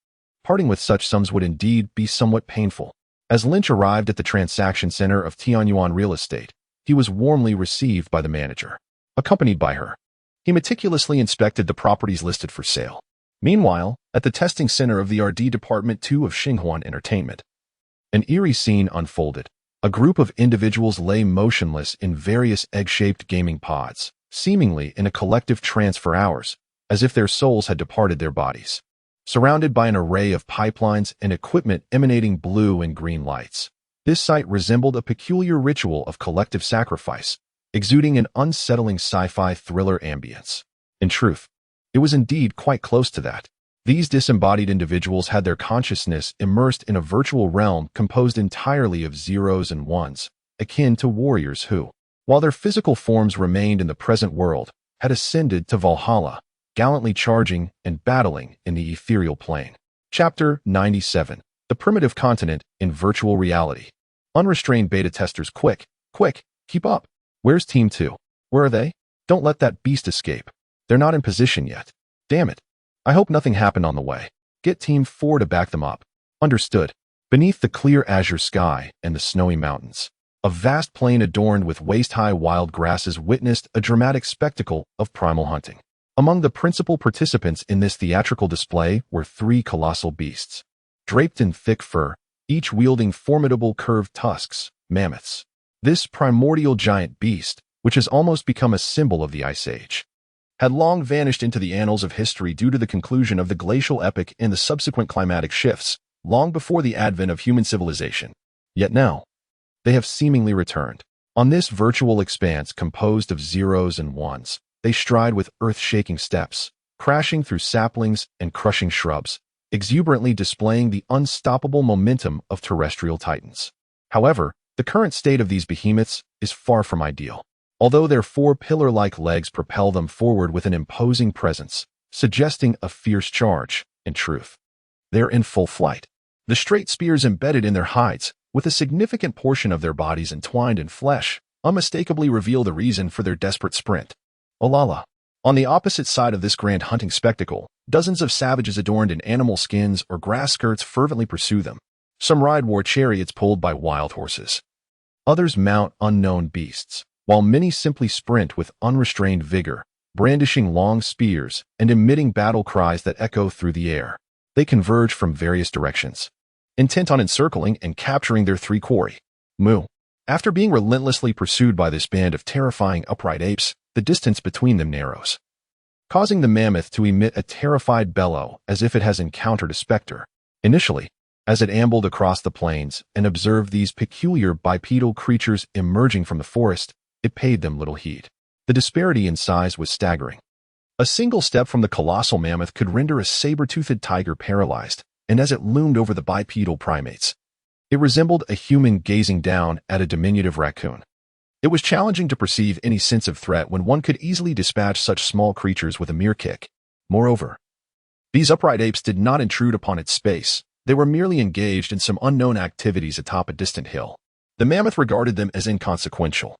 parting with such sums would indeed be somewhat painful. As Lynch arrived at the transaction center of Tianyuan Real Estate, he was warmly received by the manager. Accompanied by her, he meticulously inspected the properties listed for sale. Meanwhile, at the testing center of the RD Department 2 of Xinghuan Entertainment, an eerie scene unfolded. A group of individuals lay motionless in various egg-shaped gaming pods, seemingly in a collective trance for hours, as if their souls had departed their bodies. Surrounded by an array of pipelines and equipment emanating blue and green lights, this sight resembled a peculiar ritual of collective sacrifice, exuding an unsettling sci-fi thriller ambience. In truth, it was indeed quite close to that. These disembodied individuals had their consciousness immersed in a virtual realm composed entirely of zeros and ones, akin to warriors who, while their physical forms remained in the present world, had ascended to Valhalla, gallantly charging and battling in the ethereal plane. Chapter 97. The Primitive Continent in Virtual Reality. Unrestrained beta testers, quick, keep up. Where's Team 2? Where are they? Don't let that beast escape. They're not in position yet. Damn it. I hope nothing happened on the way. Get Team 4 to back them up. Understood. Beneath the clear azure sky and the snowy mountains, a vast plain adorned with waist-high wild grasses witnessed a dramatic spectacle of primal hunting. Among the principal participants in this theatrical display were 3 colossal beasts, draped in thick fur, each wielding formidable curved tusks, mammoths. This primordial giant beast, which has almost become a symbol of the Ice Age, had long vanished into the annals of history due to the conclusion of the glacial epoch and the subsequent climatic shifts, long before the advent of human civilization. Yet now, they have seemingly returned. On this virtual expanse composed of zeros and ones, they stride with earth-shaking steps, crashing through saplings and crushing shrubs, exuberantly displaying the unstoppable momentum of terrestrial titans. However, the current state of these behemoths is far from ideal. Although their 4 pillar-like legs propel them forward with an imposing presence, suggesting a fierce charge, in truth, they're in full flight. The straight spears embedded in their hides, with a significant portion of their bodies entwined in flesh, unmistakably reveal the reason for their desperate sprint. Olala. On the opposite side of this grand hunting spectacle, dozens of savages adorned in animal skins or grass skirts fervently pursue them. Some ride war chariots pulled by wild horses. Others mount unknown beasts, while many simply sprint with unrestrained vigor, brandishing long spears and emitting battle cries that echo through the air. They converge from various directions, intent on encircling and capturing their 3 quarry. Moo. After being relentlessly pursued by this band of terrifying upright apes, the distance between them narrows, causing the mammoth to emit a terrified bellow as if it has encountered a specter. Initially, as it ambled across the plains and observed these peculiar bipedal creatures emerging from the forest, it paid them little heed. The disparity in size was staggering. A single step from the colossal mammoth could render a saber-toothed tiger paralyzed, and as it loomed over the bipedal primates, it resembled a human gazing down at a diminutive raccoon. It was challenging to perceive any sense of threat when one could easily dispatch such small creatures with a mere kick. Moreover, these upright apes did not intrude upon its space. They were merely engaged in some unknown activities atop a distant hill. The mammoth regarded them as inconsequential,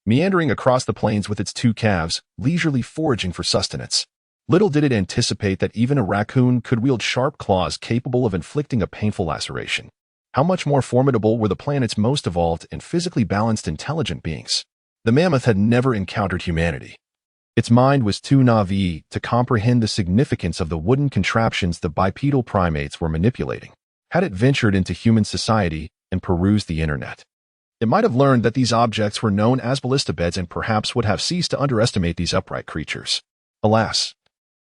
meandering across the plains with its 2 calves, leisurely foraging for sustenance. Little did it anticipate that even a raccoon could wield sharp claws capable of inflicting a painful laceration. How much more formidable were the planet's most evolved and physically balanced intelligent beings? The mammoth had never encountered humanity. Its mind was too naive to comprehend the significance of the wooden contraptions the bipedal primates were manipulating. Had it ventured into human society and perused the internet, it might have learned that these objects were known as ballista-beds and perhaps would have ceased to underestimate these upright creatures. Alas,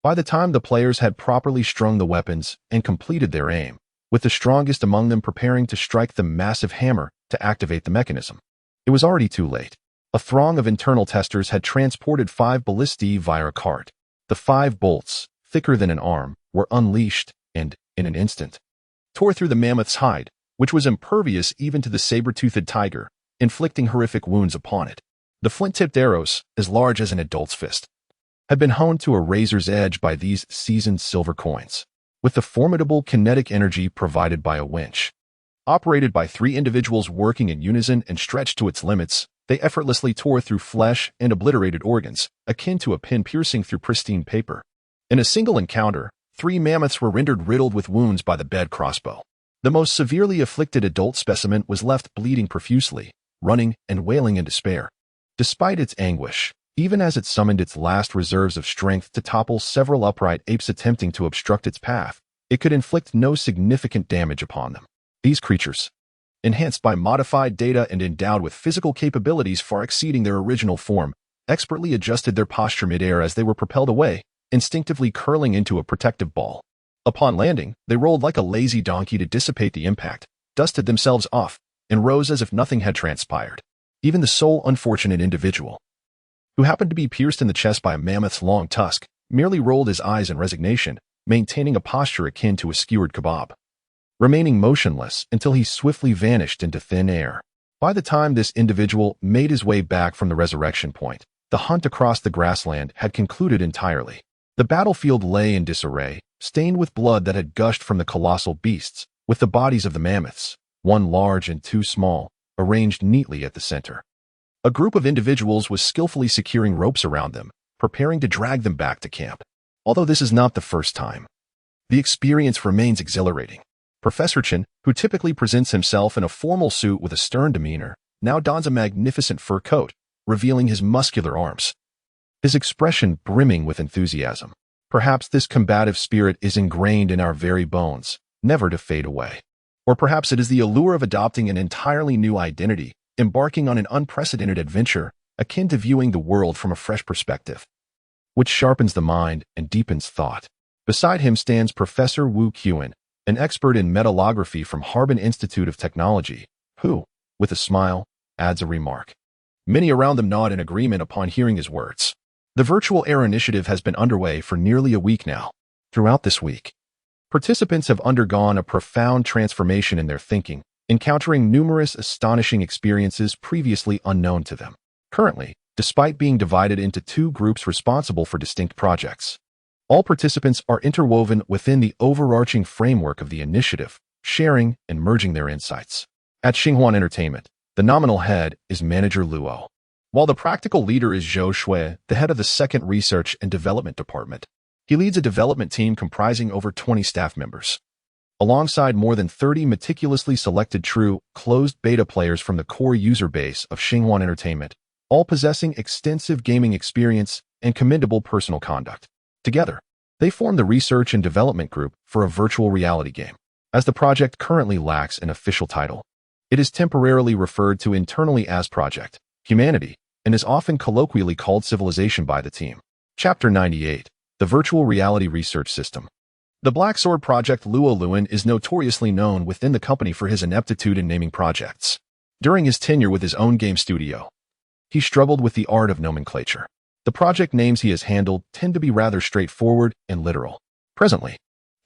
by the time the players had properly strung the weapons and completed their aim, with the strongest among them preparing to strike the massive hammer to activate the mechanism, it was already too late. A throng of internal testers had transported 5 ballistae via a cart. The 5 bolts, thicker than an arm, were unleashed and, in an instant, tore through the mammoth's hide, which was impervious even to the saber-toothed tiger, inflicting horrific wounds upon it. The flint-tipped arrows, as large as an adult's fist, had been honed to a razor's edge by these seasoned silver coins, with the formidable kinetic energy provided by a winch. Operated by 3 individuals working in unison and stretched to its limits, they effortlessly tore through flesh and obliterated organs, akin to a pin piercing through pristine paper. In a single encounter, 3 mammoths were rendered riddled with wounds by the bed crossbow. The most severely afflicted adult specimen was left bleeding profusely, running and wailing in despair. Despite its anguish, even as it summoned its last reserves of strength to topple several upright apes attempting to obstruct its path, it could inflict no significant damage upon them. These creatures, enhanced by modified data and endowed with physical capabilities far exceeding their original form, expertly adjusted their posture midair as they were propelled away, instinctively curling into a protective ball. Upon landing, they rolled like a lazy donkey to dissipate the impact, dusted themselves off, and rose as if nothing had transpired. Even the sole unfortunate individual, who happened to be pierced in the chest by a mammoth's long tusk, merely rolled his eyes in resignation, maintaining a posture akin to a skewered kebab, remaining motionless until he swiftly vanished into thin air. By the time this individual made his way back from the resurrection point, the hunt across the grassland had concluded entirely. The battlefield lay in disarray, stained with blood that had gushed from the colossal beasts, with the bodies of the mammoths, one large and 2 small, arranged neatly at the center. A group of individuals was skillfully securing ropes around them, preparing to drag them back to camp. Although this is not the first time, the experience remains exhilarating. Professor Chen, who typically presents himself in a formal suit with a stern demeanor, now dons a magnificent fur coat, revealing his muscular arms, his expression brimming with enthusiasm. Perhaps this combative spirit is ingrained in our very bones, never to fade away. Or perhaps it is the allure of adopting an entirely new identity, embarking on an unprecedented adventure, akin to viewing the world from a fresh perspective, which sharpens the mind and deepens thought. Beside him stands Professor Wu Qian, an expert in metallography from Harbin Institute of Technology, who, with a smile, adds a remark. Many around them nod in agreement upon hearing his words. The Virtual Air Initiative has been underway for nearly a week now. Throughout this week, participants have undergone a profound transformation in their thinking, encountering numerous astonishing experiences previously unknown to them. Currently, despite being divided into 2 groups responsible for distinct projects, all participants are interwoven within the overarching framework of the initiative, sharing and merging their insights. At Xinhuan Entertainment, the nominal head is Manager Luo, while the practical leader is Zhou Shui, the head of the 2nd Research and Development Department. He leads a development team comprising over 20 staff members, alongside more than 30 meticulously selected true, closed beta players from the core user base of Xinhuan Entertainment, all possessing extensive gaming experience and commendable personal conduct. Together, they form the Research and Development Group for a virtual reality game. As the project currently lacks an official title, it is temporarily referred to internally as Project Humanity and is often colloquially called Civilization by the team. Chapter 98. The Virtual Reality Research System. The Black Sword Project Luo Luan is notoriously known within the company for his ineptitude in naming projects. During his tenure with his own game studio, he struggled with the art of nomenclature. The project names he has handled tend to be rather straightforward and literal. Presently,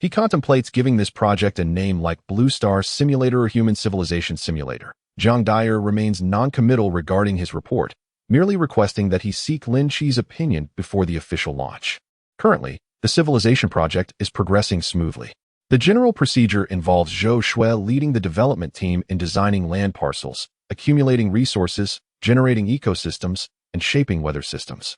he contemplates giving this project a name like Blue Star Simulator or Human Civilization Simulator. Zhang Dyer remains non-committal regarding his report, merely requesting that he seek Lin Qi's opinion before the official launch. Currently, the Civilization project is progressing smoothly. The general procedure involves Zhou Shui leading the development team in designing land parcels, accumulating resources, generating ecosystems, and shaping weather systems,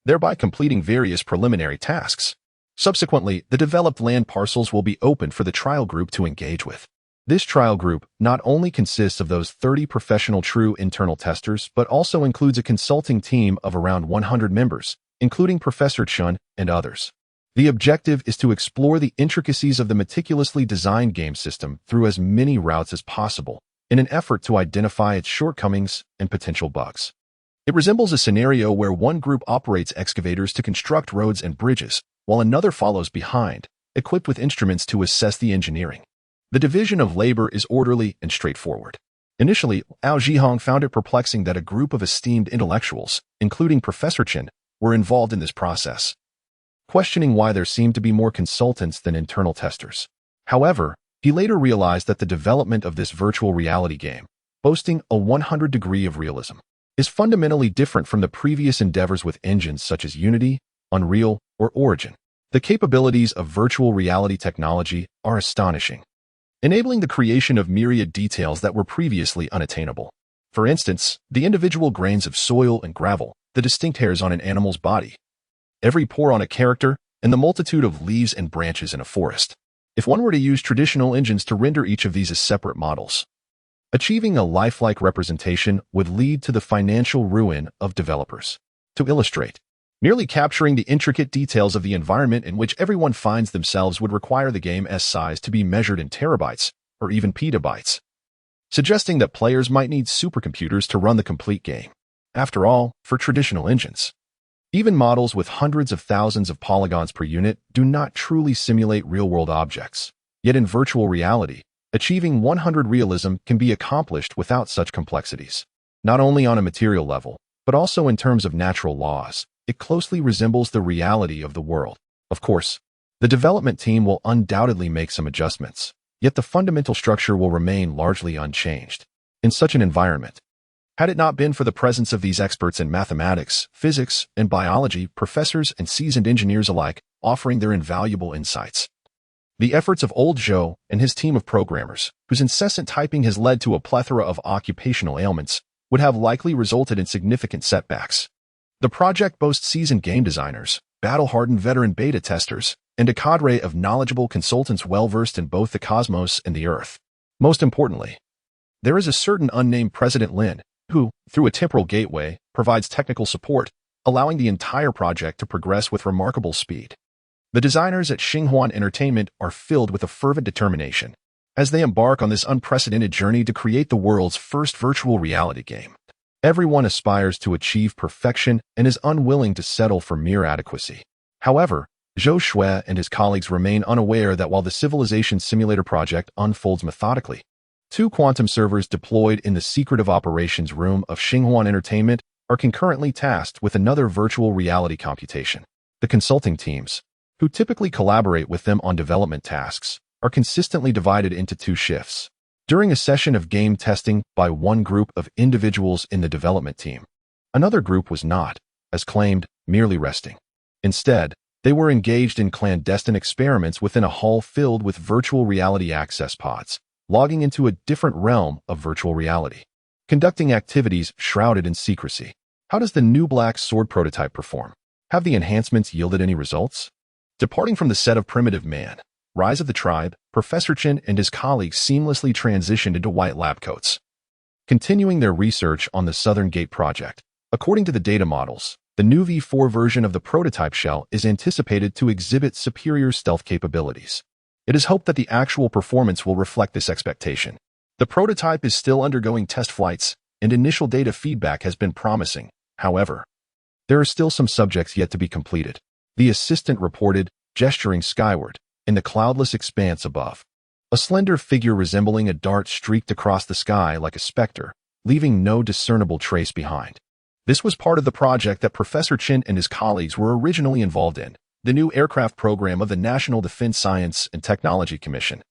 thereby completing various preliminary tasks. Subsequently, the developed land parcels will be opened for the trial group to engage with. This trial group not only consists of those 30 professional true internal testers, but also includes a consulting team of around 100 members, including Professor Chen and others. The objective is to explore the intricacies of the meticulously designed game system through as many routes as possible, in an effort to identify its shortcomings and potential bugs. It resembles a scenario where one group operates excavators to construct roads and bridges, while another follows behind, equipped with instruments to assess the engineering. The division of labor is orderly and straightforward. Initially, Ao Zhihong found it perplexing that a group of esteemed intellectuals, including Professor Chen, were involved in this process, questioning why there seemed to be more consultants than internal testers. However, he later realized that the development of this virtual reality game, boasting a 100 degree of realism, is fundamentally different from the previous endeavors with engines such as Unity, Unreal, or Origin. The capabilities of virtual reality technology are astonishing, enabling the creation of myriad details that were previously unattainable. For instance, the individual grains of soil and gravel, the distinct hairs on an animal's body, every pore on a character, and the multitude of leaves and branches in a forest. If one were to use traditional engines to render each of these as separate models, achieving a lifelike representation would lead to the financial ruin of developers. To illustrate, merely capturing the intricate details of the environment in which everyone finds themselves would require the game's size to be measured in terabytes or even petabytes, suggesting that players might need supercomputers to run the complete game. After all, for traditional engines, even models with hundreds of thousands of polygons per unit do not truly simulate real-world objects. Yet in virtual reality, achieving 100 realism can be accomplished without such complexities. Not only on a material level, but also in terms of natural laws, it closely resembles the reality of the world. Of course, the development team will undoubtedly make some adjustments, yet the fundamental structure will remain largely unchanged. In such an environment, had it not been for the presence of these experts in mathematics, physics, and biology, professors and seasoned engineers alike offering their invaluable insights, the efforts of old Zhou and his team of programmers, whose incessant typing has led to a plethora of occupational ailments, would have likely resulted in significant setbacks. The project boasts seasoned game designers, battle-hardened veteran beta testers, and a cadre of knowledgeable consultants well-versed in both the cosmos and the Earth. Most importantly, there is a certain unnamed President Lin, who, through a temporal gateway, provides technical support, allowing the entire project to progress with remarkable speed. The designers at Xinhuan Entertainment are filled with a fervent determination as they embark on this unprecedented journey to create the world's first virtual reality game. Everyone aspires to achieve perfection and is unwilling to settle for mere adequacy. However, Zhou Shui and his colleagues remain unaware that while the Civilization Simulator project unfolds methodically, 2 quantum servers deployed in the secretive operations room of Xinhuan Entertainment are concurrently tasked with another virtual reality computation. The consulting teams, who typically collaborate with them on development tasks, are consistently divided into 2 shifts. During a session of game testing by one group of individuals in the development team, another group was not, as claimed, merely resting. Instead, they were engaged in clandestine experiments within a hall filled with virtual reality access pods, logging into a different realm of virtual reality, conducting activities shrouded in secrecy. How does the new Black Sword prototype perform? Have the enhancements yielded any results? Departing from the set of Primitive Man, Rise of the Tribe, Professor Chen and his colleagues seamlessly transitioned into white lab coats, continuing their research on the Southern Gate project. According to the data models, the new V4 version of the prototype shell is anticipated to exhibit superior stealth capabilities. It is hoped that the actual performance will reflect this expectation. The prototype is still undergoing test flights, and initial data feedback has been promising. However, there are still some subjects yet to be completed. The assistant reported, gesturing skyward, in the cloudless expanse above. A slender figure resembling a dart streaked across the sky like a specter, leaving no discernible trace behind. This was part of the project that Professor Chen and his colleagues were originally involved in, the new aircraft program of the National Defense Science and Technology Commission,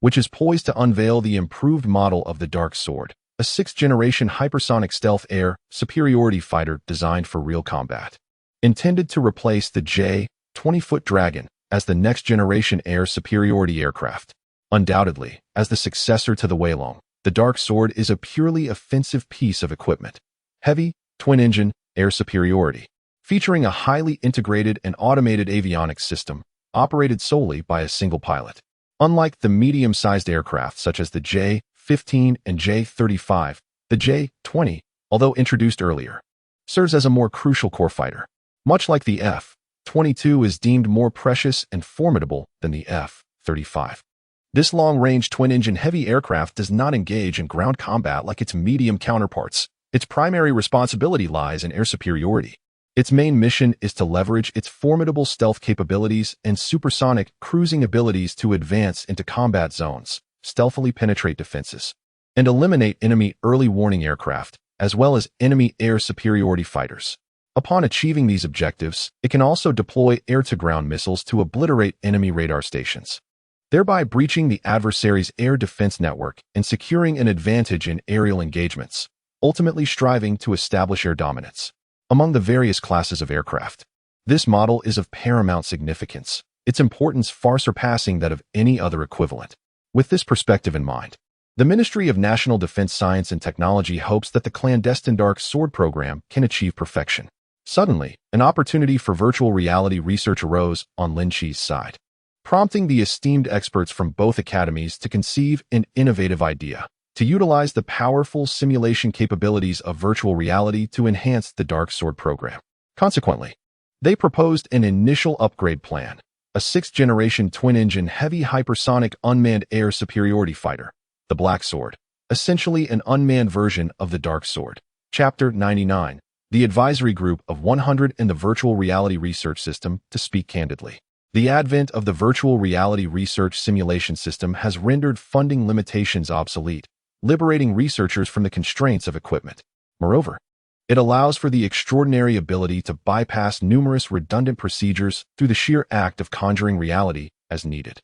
which is poised to unveil the improved model of the Dark Sword, a 6th-generation hypersonic stealth air superiority fighter designed for real combat. Intended to replace the J-20-foot Dragon as the next-generation air superiority aircraft. Undoubtedly, as the successor to the Weilong, the Dark Sword is a purely offensive piece of equipment. Heavy, twin-engine, air superiority, featuring a highly integrated and automated avionics system, operated solely by a single pilot. Unlike the medium-sized aircraft such as the J-15 and J-35, the J-20, although introduced earlier, serves as a more crucial core fighter. Much like the F-22 is deemed more precious and formidable than the F-35. This long-range twin-engine heavy aircraft does not engage in ground combat like its medium counterparts. Its primary responsibility lies in air superiority. Its main mission is to leverage its formidable stealth capabilities and supersonic cruising abilities to advance into combat zones, stealthily penetrate defenses, and eliminate enemy early warning aircraft, as well as enemy air superiority fighters. Upon achieving these objectives, it can also deploy air-to-ground missiles to obliterate enemy radar stations, thereby breaching the adversary's air defense network and securing an advantage in aerial engagements, ultimately striving to establish air dominance. Among the various classes of aircraft, this model is of paramount significance, its importance far surpassing that of any other equivalent. With this perspective in mind, the Ministry of National Defense Science and Technology hopes that the clandestine Dark Sword program can achieve perfection. Suddenly, an opportunity for virtual reality research arose on Lin Qi's side, prompting the esteemed experts from both academies to conceive an innovative idea to utilize the powerful simulation capabilities of virtual reality to enhance the Dark Sword program. Consequently, they proposed an initial upgrade plan, a sixth-generation twin-engine heavy hypersonic unmanned air superiority fighter, the Black Sword, essentially an unmanned version of the Dark Sword. Chapter 99. The Advisory Group of 100 in the Virtual Reality Research System. To speak candidly, the advent of the Virtual Reality Research Simulation System has rendered funding limitations obsolete, liberating researchers from the constraints of equipment. Moreover, it allows for the extraordinary ability to bypass numerous redundant procedures through the sheer act of conjuring reality as needed.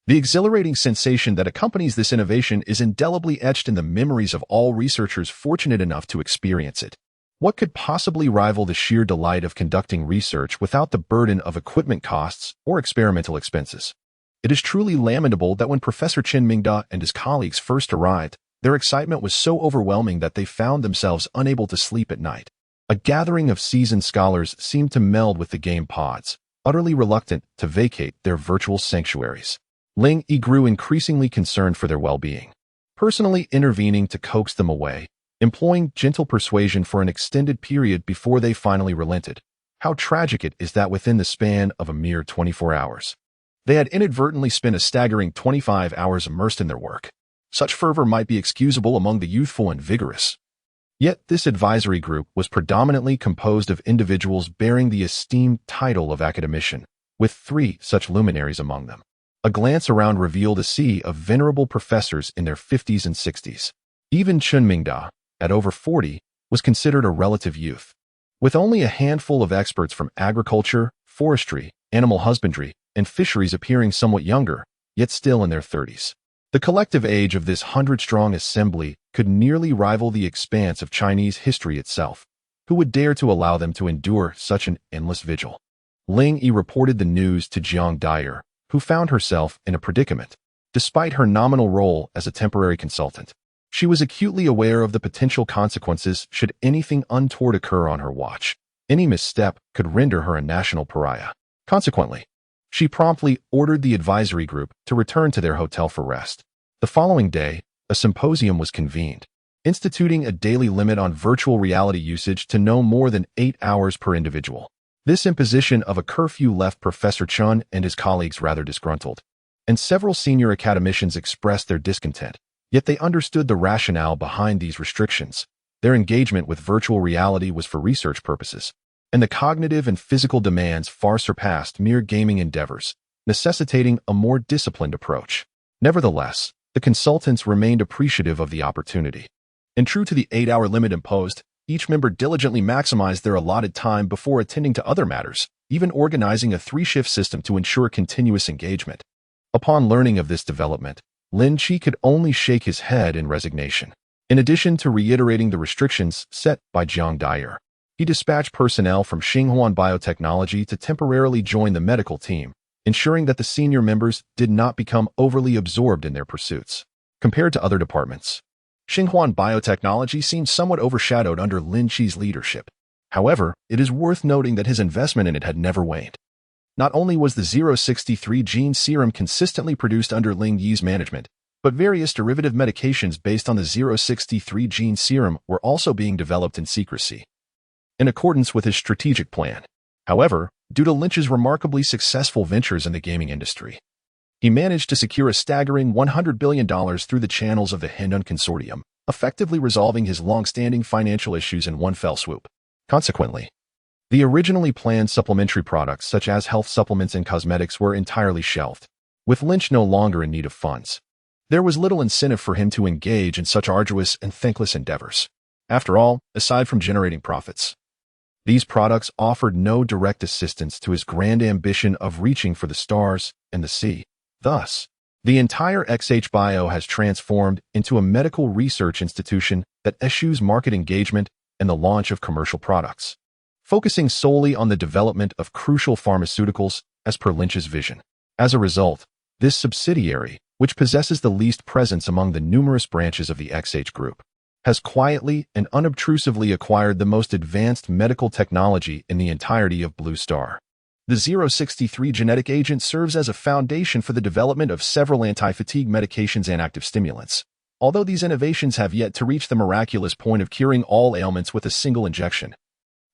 The exhilarating sensation that accompanies this innovation is indelibly etched in the memories of all researchers fortunate enough to experience it. What could possibly rival the sheer delight of conducting research without the burden of equipment costs or experimental expenses? It is truly lamentable that when Professor Chen Mingda and his colleagues first arrived, their excitement was so overwhelming that they found themselves unable to sleep at night. A gathering of seasoned scholars seemed to meld with the game pods, utterly reluctant to vacate their virtual sanctuaries. Lin Qi grew increasingly concerned for their well-being, personally intervening to coax them away, employing gentle persuasion for an extended period before they finally relented. How tragic it is that within the span of a mere 24 hours, they had inadvertently spent a staggering 25 hours immersed in their work. Such fervor might be excusable among the youthful and vigorous. Yet this advisory group was predominantly composed of individuals bearing the esteemed title of academician, with 3 such luminaries among them. A glance around revealed a sea of venerable professors in their 50s and 60s. Even Chen Mingda, at over 40, was considered a relative youth, with only a handful of experts from agriculture, forestry, animal husbandry, and fisheries appearing somewhat younger, yet still in their 30s. The collective age of this 100-strong assembly could nearly rival the expanse of Chinese history itself. Who would dare to allow them to endure such an endless vigil? Lin Qi reported the news to Jiang Dyer, who found herself in a predicament. Despite her nominal role as a temporary consultant, she was acutely aware of the potential consequences should anything untoward occur on her watch. Any misstep could render her a national pariah. Consequently, she promptly ordered the advisory group to return to their hotel for rest. The following day, a symposium was convened, instituting a daily limit on virtual reality usage to no more than 8 hours per individual. This imposition of a curfew left Professor Chun and his colleagues rather disgruntled, and several senior academicians expressed their discontent. Yet they understood the rationale behind these restrictions. Their engagement with virtual reality was for research purposes, and the cognitive and physical demands far surpassed mere gaming endeavors, necessitating a more disciplined approach. Nevertheless, the consultants remained appreciative of the opportunity. And true to the 8-hour limit imposed, each member diligently maximized their allotted time before attending to other matters, even organizing a 3-shift system to ensure continuous engagement. Upon learning of this development, Lin Qi could only shake his head in resignation. In addition to reiterating the restrictions set by Jiang Dyer, he dispatched personnel from Xinhuan Biotechnology to temporarily join the medical team, ensuring that the senior members did not become overly absorbed in their pursuits. Compared to other departments, Xinhuan Biotechnology seemed somewhat overshadowed under Lin Qi's leadership. However, it is worth noting that his investment in it had never waned. Not only was the 063 gene serum consistently produced under Lin Yi's management, but various derivative medications based on the 063 gene serum were also being developed in secrecy, in accordance with his strategic plan. However, due to Lynch's remarkably successful ventures in the gaming industry, he managed to secure a staggering $100 billion through the channels of the Hendon Consortium, effectively resolving his long-standing financial issues in one fell swoop. Consequently, the originally planned supplementary products such as health supplements and cosmetics were entirely shelved, with Lynch no longer in need of funds. There was little incentive for him to engage in such arduous and thankless endeavors. After all, aside from generating profits, these products offered no direct assistance to his grand ambition of reaching for the stars and the sea. Thus, the entire XH Bio has transformed into a medical research institution that eschews market engagement and the launch of commercial products, focusing solely on the development of crucial pharmaceuticals as per Lin Qi's vision. As a result, this subsidiary, which possesses the least presence among the numerous branches of the XH Group, has quietly and unobtrusively acquired the most advanced medical technology in the entirety of Blue Star. The 063 genetic agent serves as a foundation for the development of several anti-fatigue medications and active stimulants. Although these innovations have yet to reach the miraculous point of curing all ailments with a single injection,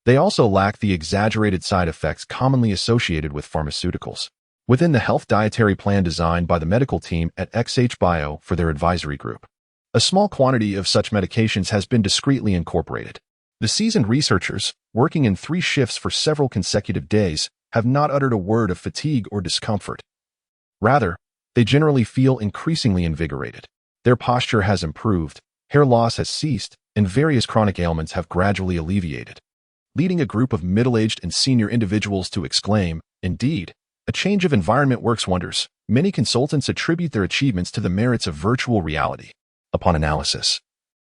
they also lack the exaggerated side effects commonly associated with pharmaceuticals. Within the health dietary plan designed by the medical team at XH Bio for their advisory group, a small quantity of such medications has been discreetly incorporated. The seasoned researchers, working in 3 shifts for several consecutive days, have not uttered a word of fatigue or discomfort. Rather, they generally feel increasingly invigorated. Their posture has improved, hair loss has ceased, and various chronic ailments have gradually alleviated, leading a group of middle-aged and senior individuals to exclaim, "Indeed, a change of environment works wonders." Many consultants attribute their achievements to the merits of virtual reality. Upon analysis,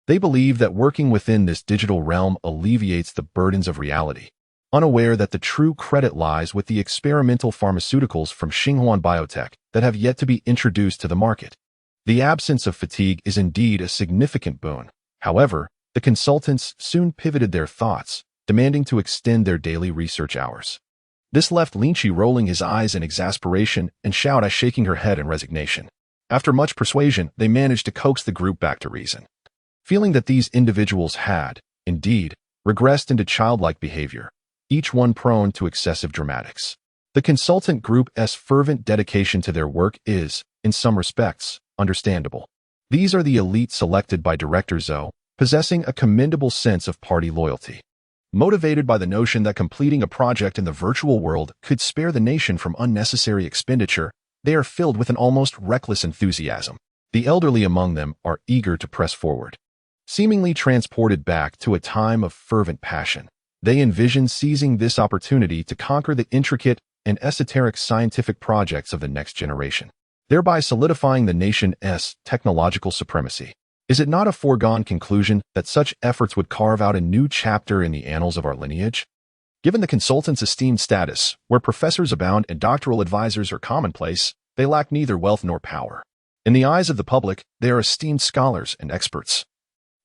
they believe that working within this digital realm alleviates the burdens of reality, unaware that the true credit lies with the experimental pharmaceuticals from Xinhuan Biotech that have yet to be introduced to the market. The absence of fatigue is indeed a significant boon. However, the consultants soon pivoted their thoughts, demanding to extend their daily research hours. This left Lin Qi rolling his eyes in exasperation and Xiaodai shaking her head in resignation. After much persuasion, they managed to coax the group back to reason. Feeling that these individuals had, indeed, regressed into childlike behavior, each one prone to excessive dramatics, the consultant group's fervent dedication to their work is, in some respects, understandable. These are the elite selected by Director Zhou, possessing a commendable sense of party loyalty. Motivated by the notion that completing a project in the virtual world could spare the nation from unnecessary expenditure, they are filled with an almost reckless enthusiasm. The elderly among them are eager to press forward. Seemingly transported back to a time of fervent passion, they envision seizing this opportunity to conquer the intricate and esoteric scientific projects of the next generation, thereby solidifying the nation's technological supremacy. Is it not a foregone conclusion that such efforts would carve out a new chapter in the annals of our lineage? Given the consultants' esteemed status, where professors abound and doctoral advisors are commonplace, they lack neither wealth nor power. In the eyes of the public, they are esteemed scholars and experts,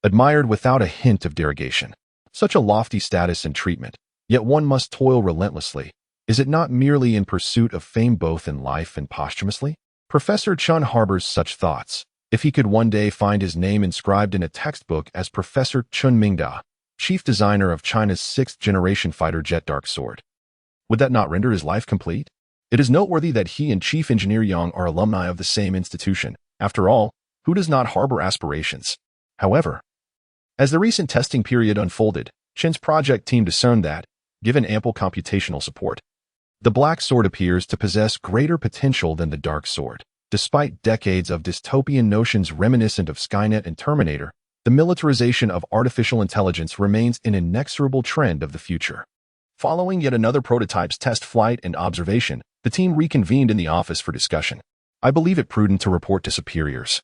admired without a hint of derogation. Such a lofty status and treatment, yet one must toil relentlessly. Is it not merely in pursuit of fame both in life and posthumously? Professor Chun harbors such thoughts. If he could one day find his name inscribed in a textbook as Professor Chun Mingda, chief designer of China's 6th-generation fighter jet Dark Sword, would that not render his life complete? It is noteworthy that he and Chief Engineer Yang are alumni of the same institution. After all, who does not harbor aspirations? However, as the recent testing period unfolded, Chen's project team discerned that, given ample computational support, the Black Sword appears to possess greater potential than the Dark Sword. Despite decades of dystopian notions reminiscent of Skynet and Terminator, the militarization of artificial intelligence remains an inexorable trend of the future. Following yet another prototype's test flight and observation, the team reconvened in the office for discussion. I believe it prudent to report to superiors,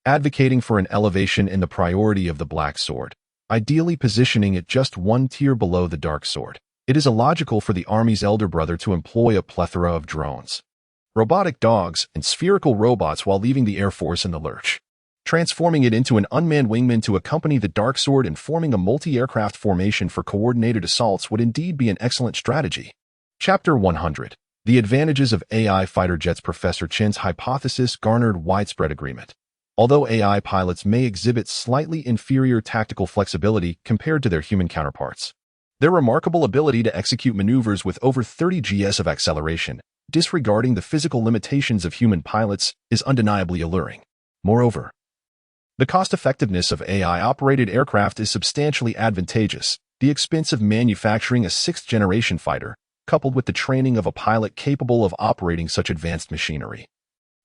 advocating for an elevation in the priority of the Black Sword, ideally positioning it just one tier below the Dark Sword. It is illogical for the Army's elder brother to employ a plethora of drones, robotic dogs, and spherical robots while leaving the Air Force in the lurch. Transforming it into an unmanned wingman to accompany the Dark Sword and forming a multi-aircraft formation for coordinated assaults would indeed be an excellent strategy. Chapter 100. The advantages of AI fighter jets. Professor Chen's hypothesis garnered widespread agreement. Although AI pilots may exhibit slightly inferior tactical flexibility compared to their human counterparts, their remarkable ability to execute maneuvers with over 30 gs of acceleration, disregarding the physical limitations of human pilots, is undeniably alluring. Moreover, the cost-effectiveness of AI-operated aircraft is substantially advantageous. The expense of manufacturing a 6th-generation fighter, coupled with the training of a pilot capable of operating such advanced machinery,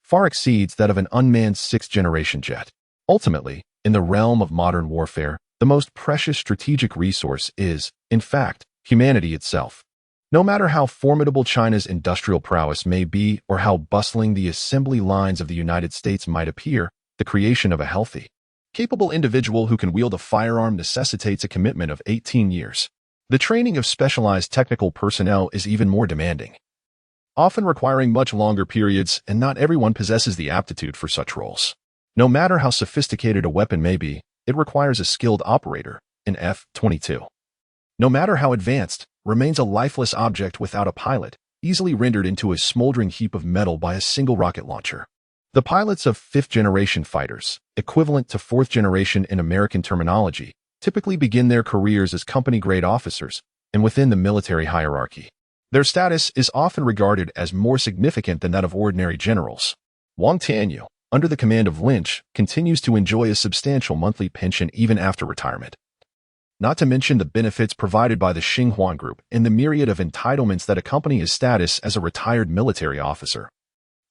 far exceeds that of an unmanned sixth-generation jet. Ultimately, in the realm of modern warfare, the most precious strategic resource is, in fact, humanity itself. No matter how formidable China's industrial prowess may be or how bustling the assembly lines of the United States might appear, the creation of a healthy, capable individual who can wield a firearm necessitates a commitment of 18 years. The training of specialized technical personnel is even more demanding, often requiring much longer periods, and not everyone possesses the aptitude for such roles. No matter how sophisticated a weapon may be, it requires a skilled operator, an F-22. No matter how advanced, remains a lifeless object without a pilot, easily rendered into a smoldering heap of metal by a single rocket launcher. The pilots of fifth-generation fighters, equivalent to fourth-generation in American terminology, typically begin their careers as company-grade officers and within the military hierarchy. Their status is often regarded as more significant than that of ordinary generals. Wang Tianyu, under the command of Lin Qi, continues to enjoy a substantial monthly pension even after retirement. Not to mention the benefits provided by the Xinhuan Group and the myriad of entitlements that accompany his status as a retired military officer,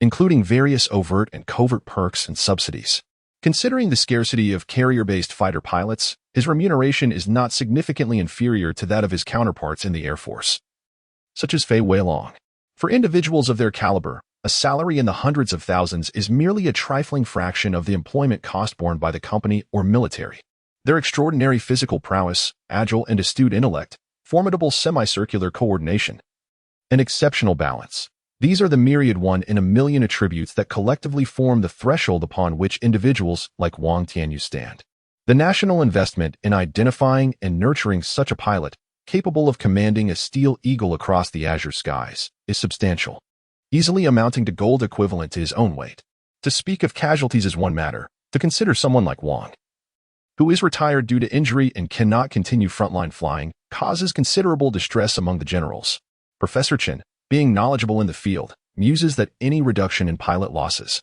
including various overt and covert perks and subsidies. Considering the scarcity of carrier-based fighter pilots, his remuneration is not significantly inferior to that of his counterparts in the Air Force, such as Fei Weilong. For individuals of their caliber, a salary in the hundreds of thousands is merely a trifling fraction of the employment cost borne by the company or military. Their extraordinary physical prowess, agile and astute intellect, formidable semicircular coordination, and exceptional balance. These are the myriad one in a million attributes that collectively form the threshold upon which individuals like Wang Tianyu stand. The national investment in identifying and nurturing such a pilot, capable of commanding a steel eagle across the azure skies, is substantial, easily amounting to gold equivalent to his own weight. To speak of casualties is one matter. To consider someone like Wang, who is retired due to injury and cannot continue frontline flying, causes considerable distress among the generals. Professor Chen, being knowledgeable in the field, muses that any reduction in pilot losses,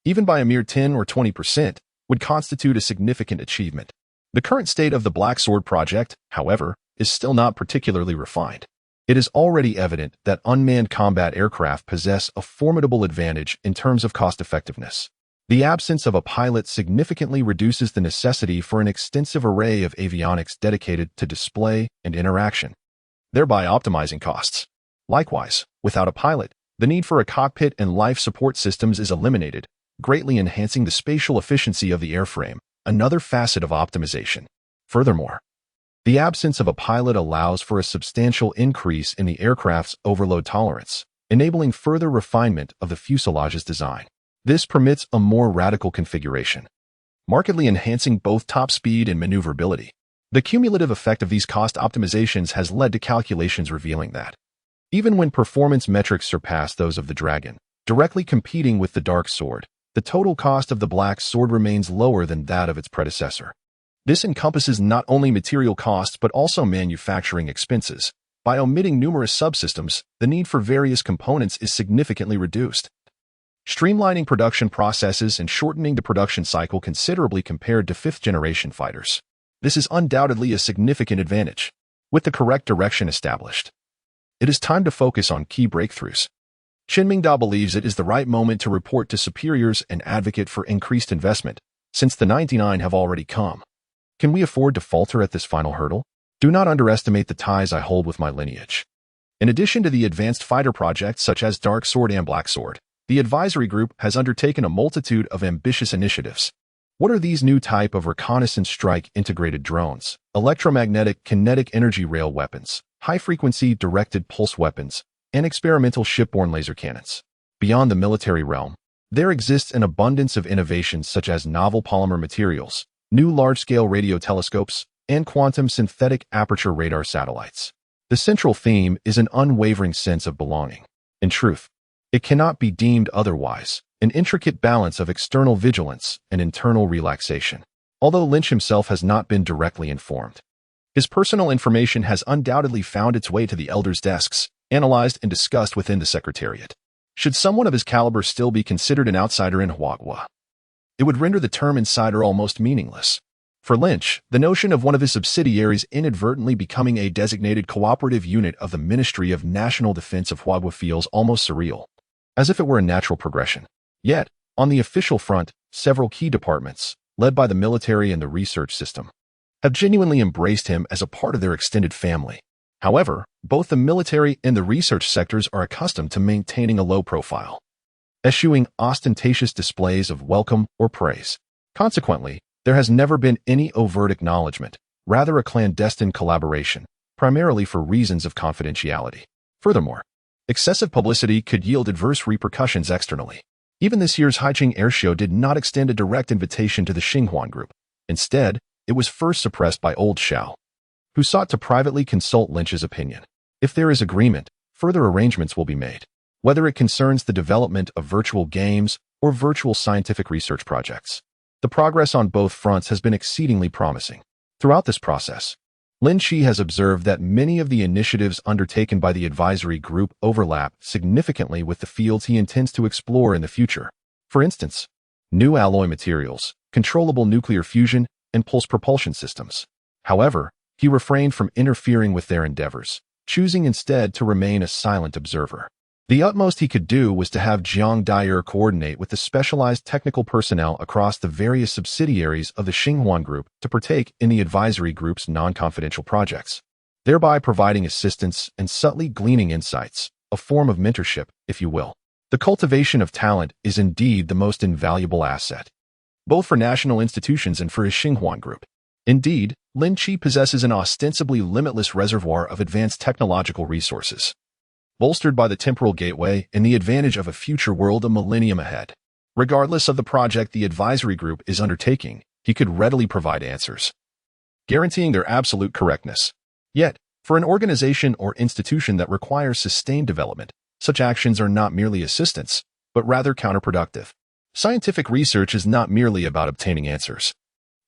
even by a mere 10 or 20%, would constitute a significant achievement. The current state of the Black Sword project, however, is still not particularly refined. It is already evident that unmanned combat aircraft possess a formidable advantage in terms of cost-effectiveness. The absence of a pilot significantly reduces the necessity for an extensive array of avionics dedicated to display and interaction, thereby optimizing costs. Likewise, without a pilot, the need for a cockpit and life support systems is eliminated, greatly enhancing the spatial efficiency of the airframe, another facet of optimization. Furthermore, the absence of a pilot allows for a substantial increase in the aircraft's overload tolerance, enabling further refinement of the fuselage's design. This permits a more radical configuration, markedly enhancing both top speed and maneuverability. The cumulative effect of these cost optimizations has led to calculations revealing that, even when performance metrics surpass those of the Dragon, directly competing with the Dark Sword, the total cost of the Black Sword remains lower than that of its predecessor. This encompasses not only material costs but also manufacturing expenses. By omitting numerous subsystems, the need for various components is significantly reduced, streamlining production processes and shortening the production cycle considerably compared to fifth-generation fighters. This is undoubtedly a significant advantage. With the correct direction established, it is time to focus on key breakthroughs. Chen Mingdao believes it is the right moment to report to superiors and advocate for increased investment, since the 99 have already come. Can we afford to falter at this final hurdle? Do not underestimate the ties I hold with my lineage. In addition to the advanced fighter projects such as Dark Sword and Black Sword, the advisory group has undertaken a multitude of ambitious initiatives. What are these new type of reconnaissance strike integrated drones, electromagnetic kinetic energy rail weapons, high-frequency directed pulse weapons, and experimental shipborne laser cannons? Beyond the military realm, there exists an abundance of innovations such as novel polymer materials, new large-scale radio telescopes, and quantum synthetic aperture radar satellites. The central theme is an unwavering sense of belonging. In truth, it cannot be deemed otherwise, an intricate balance of external vigilance and internal relaxation. Although Lin Qi himself has not been directly informed, his personal information has undoubtedly found its way to the elders' desks, analyzed and discussed within the Secretariat. Should someone of his caliber still be considered an outsider in Huagua, it would render the term insider almost meaningless. For Lin Qi, the notion of one of his subsidiaries inadvertently becoming a designated cooperative unit of the Ministry of National Defense of Huagua feels almost surreal, as if it were a natural progression. Yet, on the official front, several key departments, led by the military and the research system, have genuinely embraced him as a part of their extended family. However, both the military and the research sectors are accustomed to maintaining a low profile, eschewing ostentatious displays of welcome or praise. Consequently, there has never been any overt acknowledgement, rather a clandestine collaboration, primarily for reasons of confidentiality. Furthermore, excessive publicity could yield adverse repercussions externally. Even this year's Haicheng Airshow did not extend a direct invitation to the Xinhuan Group. Instead, it was first suppressed by Old Xiao, who sought to privately consult Lin Qi's opinion. If there is agreement, further arrangements will be made, whether it concerns the development of virtual games or virtual scientific research projects. The progress on both fronts has been exceedingly promising. Throughout this process, Lin Qi has observed that many of the initiatives undertaken by the advisory group overlap significantly with the fields he intends to explore in the future. For instance, new alloy materials, controllable nuclear fusion, and pulse propulsion systems. However, he refrained from interfering with their endeavors, choosing instead to remain a silent observer. The utmost he could do was to have Jiang Daier coordinate with the specialized technical personnel across the various subsidiaries of the Xinhuan Group to partake in the advisory group's non-confidential projects, thereby providing assistance and subtly gleaning insights, a form of mentorship, if you will. The cultivation of talent is indeed the most invaluable asset, both for national institutions and for his Xinhuan Group. Indeed, Lin Qi possesses an ostensibly limitless reservoir of advanced technological resources, bolstered by the temporal gateway and the advantage of a future world a millennium ahead. Regardless of the project the advisory group is undertaking, he could readily provide answers, guaranteeing their absolute correctness. Yet, for an organization or institution that requires sustained development, such actions are not merely assistance, but rather counterproductive. Scientific research is not merely about obtaining answers.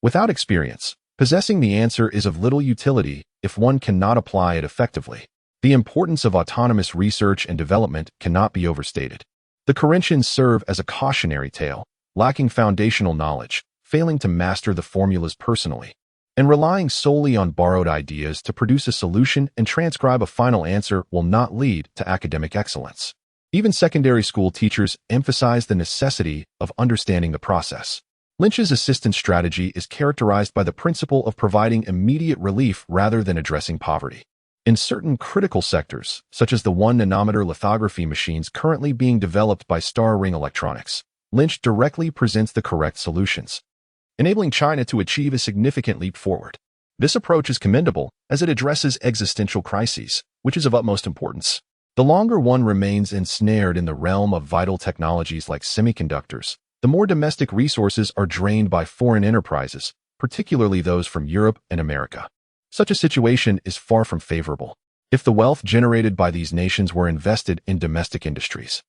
Without experience, possessing the answer is of little utility if one cannot apply it effectively. The importance of autonomous research and development cannot be overstated. The Corinthians serve as a cautionary tale, lacking foundational knowledge, failing to master the formulas personally, and relying solely on borrowed ideas to produce a solution and transcribe a final answer will not lead to academic excellence. Even secondary school teachers emphasize the necessity of understanding the process. Lin Qi's assistance strategy is characterized by the principle of providing immediate relief rather than addressing poverty. In certain critical sectors, such as the 1-nanometer lithography machines currently being developed by Star Ring Electronics, Lin Qi directly presents the correct solutions, enabling China to achieve a significant leap forward. This approach is commendable as it addresses existential crises, which is of utmost importance. The longer one remains ensnared in the realm of vital technologies like semiconductors, the more domestic resources are drained by foreign enterprises, particularly those from Europe and America. Such a situation is far from favorable. If the wealth generated by these nations were invested in domestic industries,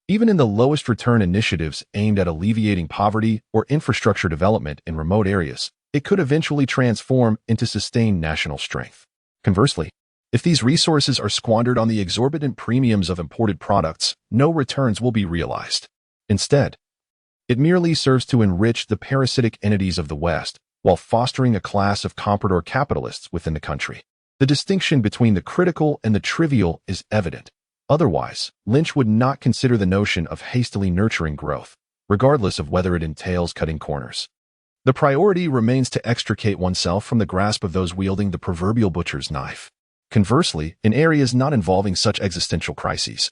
even in the lowest return initiatives aimed at alleviating poverty or infrastructure development in remote areas, it could eventually transform into sustained national strength. Conversely, if these resources are squandered on the exorbitant premiums of imported products, no returns will be realized. Instead, it merely serves to enrich the parasitic entities of the West, while fostering a class of comprador capitalists within the country. The distinction between the critical and the trivial is evident. Otherwise, Lin Qi would not consider the notion of hastily nurturing growth, regardless of whether it entails cutting corners. The priority remains to extricate oneself from the grasp of those wielding the proverbial butcher's knife. Conversely, in areas not involving such existential crises,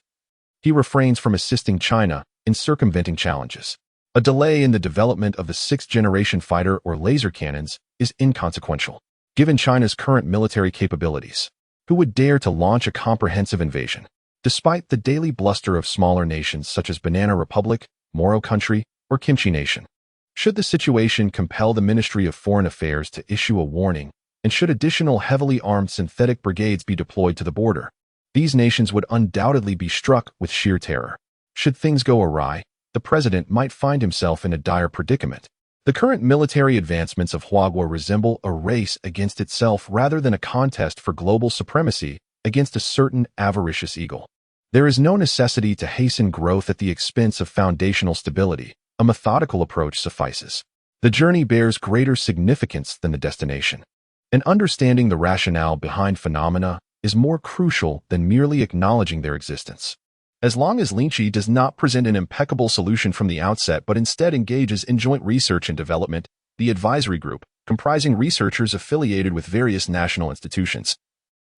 he refrains from assisting China in circumventing challenges. A delay in the development of the 6th-generation fighter or laser cannons is inconsequential, given China's current military capabilities. Who would dare to launch a comprehensive invasion, despite the daily bluster of smaller nations such as Banana Republic, Moro Country, or Kimchi Nation? Should the situation compel the Ministry of Foreign Affairs to issue a warning, and should additional heavily armed synthetic brigades be deployed to the border, these nations would undoubtedly be struck with sheer terror. Should things go awry, the president might find himself in a dire predicament. The current military advancements of Huaguo resemble a race against itself rather than a contest for global supremacy against a certain avaricious eagle. There is no necessity to hasten growth at the expense of foundational stability. A methodical approach suffices. The journey bears greater significance than the destination, and understanding the rationale behind phenomena is more crucial than merely acknowledging their existence. As long as Lin Qi does not present an impeccable solution from the outset but instead engages in joint research and development, the advisory group, comprising researchers affiliated with various national institutions,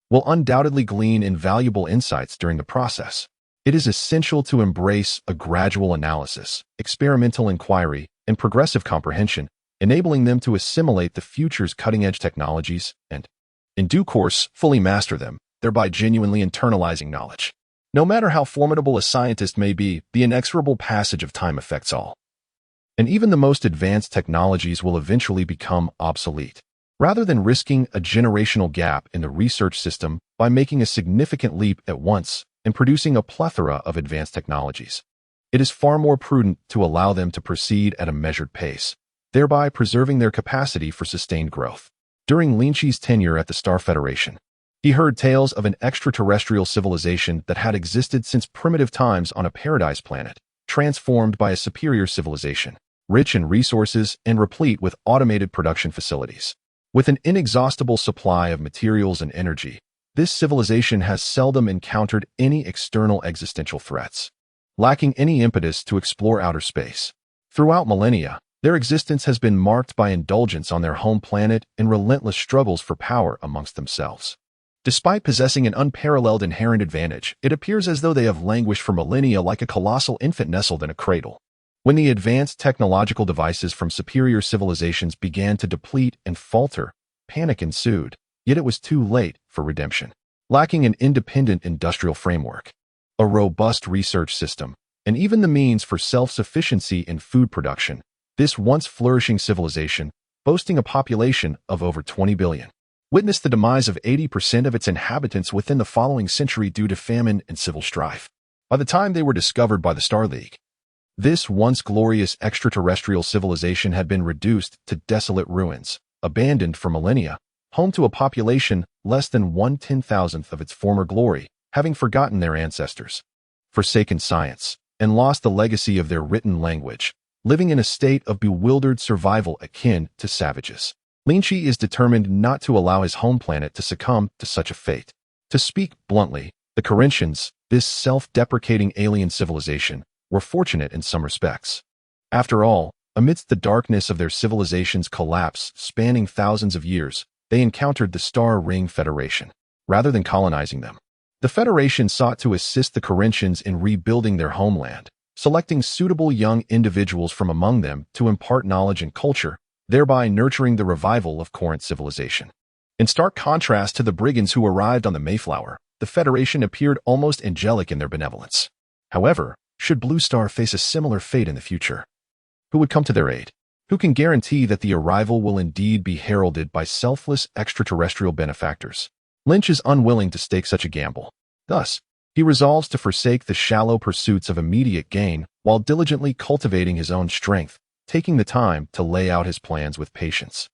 will undoubtedly glean invaluable insights during the process. It is essential to embrace a gradual analysis, experimental inquiry, and progressive comprehension, enabling them to assimilate the future's cutting-edge technologies and, in due course, fully master them, thereby genuinely internalizing knowledge. No matter how formidable a scientist may be, the inexorable passage of time affects all. And even the most advanced technologies will eventually become obsolete. Rather than risking a generational gap in the research system by making a significant leap at once and producing a plethora of advanced technologies, it is far more prudent to allow them to proceed at a measured pace, thereby preserving their capacity for sustained growth. During Lin Qi's tenure at the Star Federation, he heard tales of an extraterrestrial civilization that had existed since primitive times on a paradise planet, transformed by a superior civilization, rich in resources and replete with automated production facilities. With an inexhaustible supply of materials and energy, this civilization has seldom encountered any external existential threats, lacking any impetus to explore outer space. Throughout millennia, their existence has been marked by indulgence on their home planet and relentless struggles for power amongst themselves. Despite possessing an unparalleled inherent advantage, it appears as though they have languished for millennia like a colossal infant nestled in a cradle. When the advanced technological devices from superior civilizations began to deplete and falter, panic ensued, yet it was too late for redemption. Lacking an independent industrial framework, a robust research system, and even the means for self-sufficiency in food production, this once flourishing civilization, boasting a population of over 20 billion, witnessed the demise of 80% of its inhabitants within the following century due to famine and civil strife. By the time they were discovered by the Star League, this once glorious extraterrestrial civilization had been reduced to desolate ruins, abandoned for millennia, home to a population less than 1/10,000th of its former glory, having forgotten their ancestors, forsaken science, and lost the legacy of their written language, living in a state of bewildered survival akin to savages. Lin Qi is determined not to allow his home planet to succumb to such a fate. To speak bluntly, the Corinthians, this self-deprecating alien civilization, were fortunate in some respects. After all, amidst the darkness of their civilization's collapse spanning thousands of years, they encountered the Star Ring Federation. Rather than colonizing them, the Federation sought to assist the Corinthians in rebuilding their homeland, selecting suitable young individuals from among them to impart knowledge and culture, thereby nurturing the revival of Corinth civilization. In stark contrast to the brigands who arrived on the Mayflower, the Federation appeared almost angelic in their benevolence. However, should Blue Star face a similar fate in the future, who would come to their aid? Who can guarantee that the arrival will indeed be heralded by selfless extraterrestrial benefactors? Lynch is unwilling to stake such a gamble. Thus, he resolves to forsake the shallow pursuits of immediate gain while diligently cultivating his own strength, taking the time to lay out his plans with patience.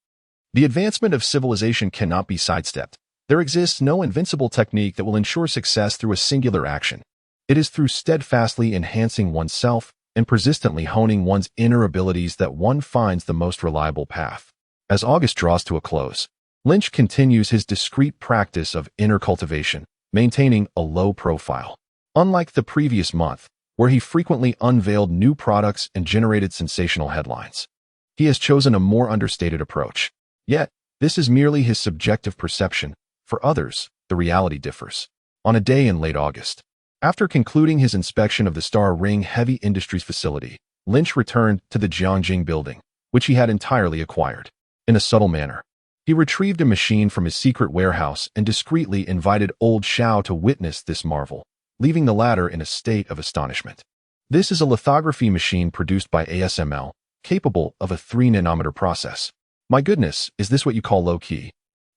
The advancement of civilization cannot be sidestepped. There exists no invincible technique that will ensure success through a singular action. It is through steadfastly enhancing oneself and persistently honing one's inner abilities that one finds the most reliable path. As August draws to a close, Lynch continues his discreet practice of inner cultivation, maintaining a low profile. Unlike the previous month, where he frequently unveiled new products and generated sensational headlines, he has chosen a more understated approach. Yet, this is merely his subjective perception. For others, the reality differs. On a day in late August, after concluding his inspection of the Star Ring Heavy Industries facility, Lynch returned to the Jiangjing building, which he had entirely acquired. In a subtle manner, he retrieved a machine from his secret warehouse and discreetly invited old Xiao to witness this marvel, leaving the latter in a state of astonishment. This is a lithography machine produced by ASML, capable of a 3-nanometer process. "My goodness, is this what you call low-key?"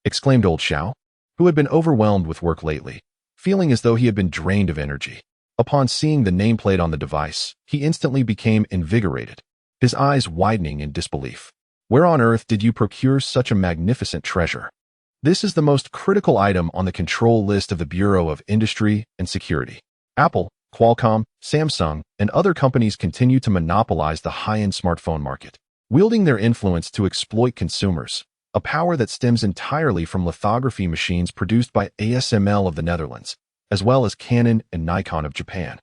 exclaimed old Xiao, who had been overwhelmed with work lately, feeling as though he had been drained of energy. Upon seeing the nameplate on the device, he instantly became invigorated, his eyes widening in disbelief. "Where on earth did you procure such a magnificent treasure?" This is the most critical item on the control list of the Bureau of Industry and Security. Apple, Qualcomm, Samsung, and other companies continue to monopolize the high-end smartphone market, wielding their influence to exploit consumers, a power that stems entirely from lithography machines produced by ASML of the Netherlands, as well as Canon and Nikon of Japan.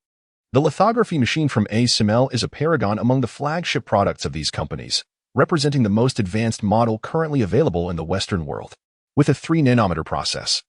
The lithography machine from ASML is a paragon among the flagship products of these companies, representing the most advanced model currently available in the Western world. With a 3-nanometer process,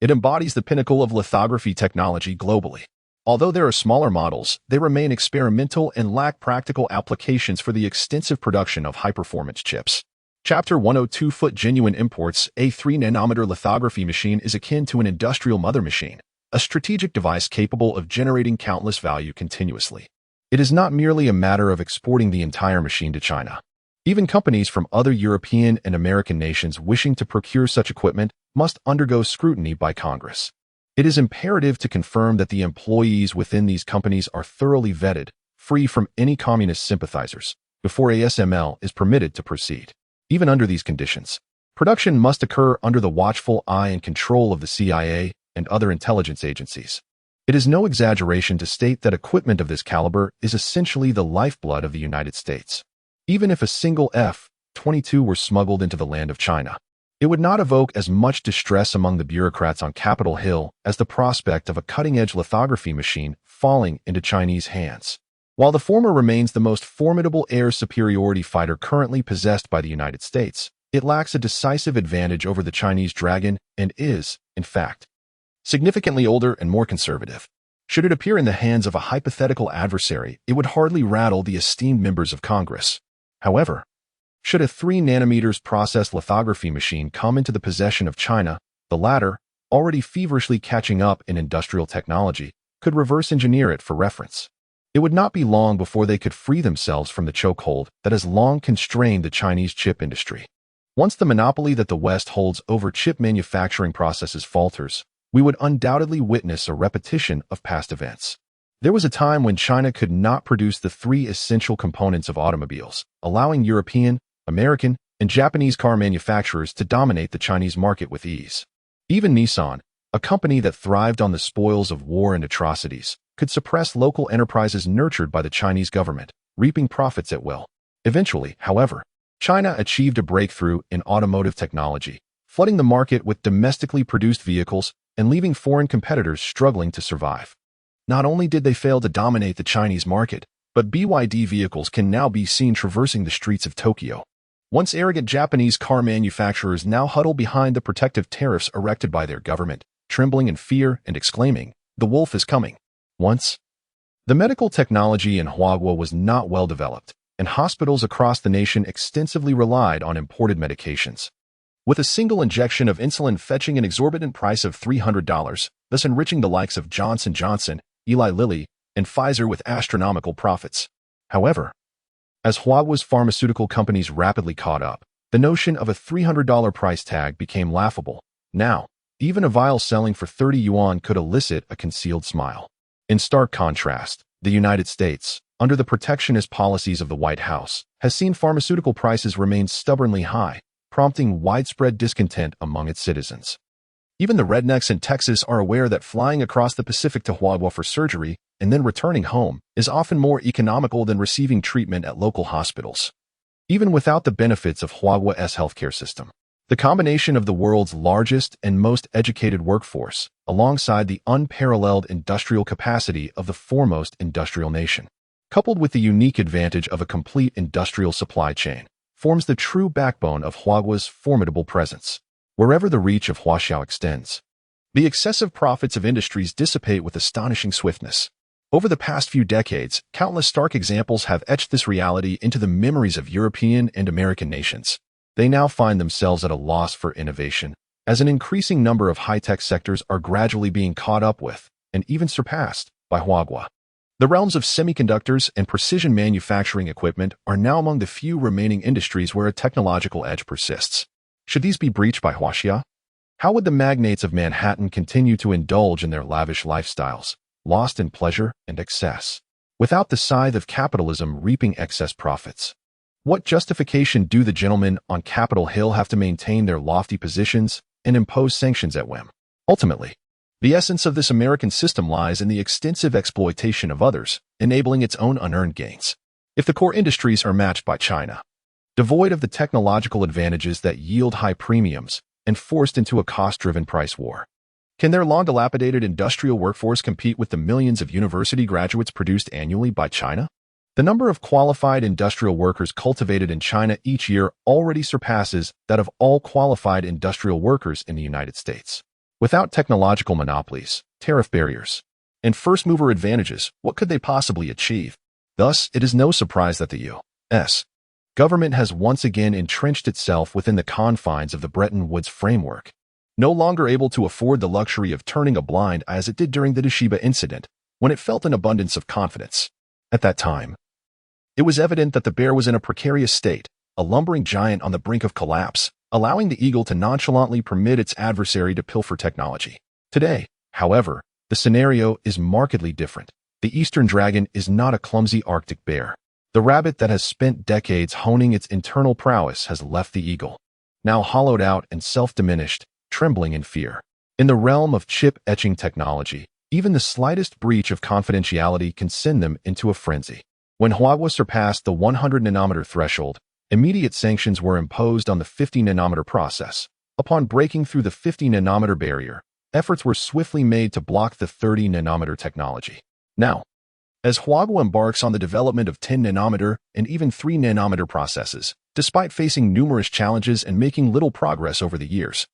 it embodies the pinnacle of lithography technology globally. Although there are smaller models, they remain experimental and lack practical applications for the extensive production of high-performance chips. Chapter 102 Genuine Imports. A 3-nanometer lithography machine is akin to an industrial mother machine, a strategic device capable of generating countless value continuously. It is not merely a matter of exporting the entire machine to China. Even companies from other European and American nations wishing to procure such equipment must undergo scrutiny by Congress. It is imperative to confirm that the employees within these companies are thoroughly vetted, free from any communist sympathizers, before ASML is permitted to proceed. Even under these conditions, production must occur under the watchful eye and control of the CIA and other intelligence agencies. It is no exaggeration to state that equipment of this caliber is essentially the lifeblood of the United States. Even if a single F-22 were smuggled into the land of China, it would not evoke as much distress among the bureaucrats on Capitol Hill as the prospect of a cutting-edge lithography machine falling into Chinese hands. While the former remains the most formidable air superiority fighter currently possessed by the United States, it lacks a decisive advantage over the Chinese Dragon and is, in fact, significantly older and more conservative. Should it appear in the hands of a hypothetical adversary, it would hardly rattle the esteemed members of Congress. However, should a 3-nanometers process lithography machine come into the possession of China, the latter, already feverishly catching up in industrial technology, could reverse engineer it for reference. It would not be long before they could free themselves from the chokehold that has long constrained the Chinese chip industry. Once the monopoly that the West holds over chip manufacturing processes falters, we would undoubtedly witness a repetition of past events. There was a time when China could not produce the 3 essential components of automobiles, allowing European, American, and Japanese car manufacturers to dominate the Chinese market with ease. Even Nissan, a company that thrived on the spoils of war and atrocities, could suppress local enterprises nurtured by the Chinese government, reaping profits at will. Eventually, however, China achieved a breakthrough in automotive technology, flooding the market with domestically produced vehicles and leaving foreign competitors struggling to survive. Not only did they fail to dominate the Chinese market, but BYD vehicles can now be seen traversing the streets of Tokyo. Once arrogant Japanese car manufacturers now huddle behind the protective tariffs erected by their government, trembling in fear and exclaiming, "The wolf is coming." Once, the medical technology in Huagua was not well developed, and hospitals across the nation extensively relied on imported medications. With a single injection of insulin fetching an exorbitant price of $300, thus enriching the likes of Johnson & Johnson, Eli Lilly, and Pfizer with astronomical profits. However, as Huagua's pharmaceutical companies rapidly caught up, the notion of a $300 price tag became laughable. Now, even a vial selling for 30 yuan could elicit a concealed smile. In stark contrast, the United States, under the protectionist policies of the White House, has seen pharmaceutical prices remain stubbornly high, prompting widespread discontent among its citizens. Even the rednecks in Texas are aware that flying across the Pacific to Huagua for surgery and then returning home is often more economical than receiving treatment at local hospitals. Even without the benefits of Huagua's healthcare system, the combination of the world's largest and most educated workforce, alongside the unparalleled industrial capacity of the foremost industrial nation, coupled with the unique advantage of a complete industrial supply chain, forms the true backbone of Huagua's formidable presence. Wherever the reach of Huaxiao extends, the excessive profits of industries dissipate with astonishing swiftness. Over the past few decades, countless stark examples have etched this reality into the memories of European and American nations. They now find themselves at a loss for innovation, as an increasing number of high-tech sectors are gradually being caught up with, and even surpassed, by Huagua. The realms of semiconductors and precision manufacturing equipment are now among the few remaining industries where a technological edge persists. Should these be breached by Huaxia? How would the magnates of Manhattan continue to indulge in their lavish lifestyles, lost in pleasure and excess, without the scythe of capitalism reaping excess profits? What justification do the gentlemen on Capitol Hill have to maintain their lofty positions and impose sanctions at whim? Ultimately, the essence of this American system lies in the extensive exploitation of others, enabling its own unearned gains. If the core industries are matched by China, devoid of the technological advantages that yield high premiums, and forced into a cost-driven price war, Can their long-dilapidated industrial workforce compete with the millions of university graduates produced annually by China? The number of qualified industrial workers cultivated in China each year already surpasses that of all qualified industrial workers in the United States. Without technological monopolies, tariff barriers, and first-mover advantages, what could they possibly achieve? Thus, it is no surprise that the U.S. government has once again entrenched itself within the confines of the Bretton Woods framework, no longer able to afford the luxury of turning a blind eye as it did during the Toshiba incident, when it felt an abundance of confidence. At that time, it was evident that the bear was in a precarious state, a lumbering giant on the brink of collapse, allowing the eagle to nonchalantly permit its adversary to pilfer technology. Today, however, the scenario is markedly different. The eastern dragon is not a clumsy Arctic bear. The rabbit that has spent decades honing its internal prowess has left the eagle, now hollowed out and self-diminished, trembling in fear. In the realm of chip etching technology, even the slightest breach of confidentiality can send them into a frenzy. When Huawei surpassed the 100-nanometer threshold, immediate sanctions were imposed on the 50-nanometer process. Upon breaking through the 50-nanometer barrier, efforts were swiftly made to block the 30-nanometer technology. Now, as Huawei embarks on the development of 10-nanometer and even 3-nanometer processes, despite facing numerous challenges and making little progress over the years,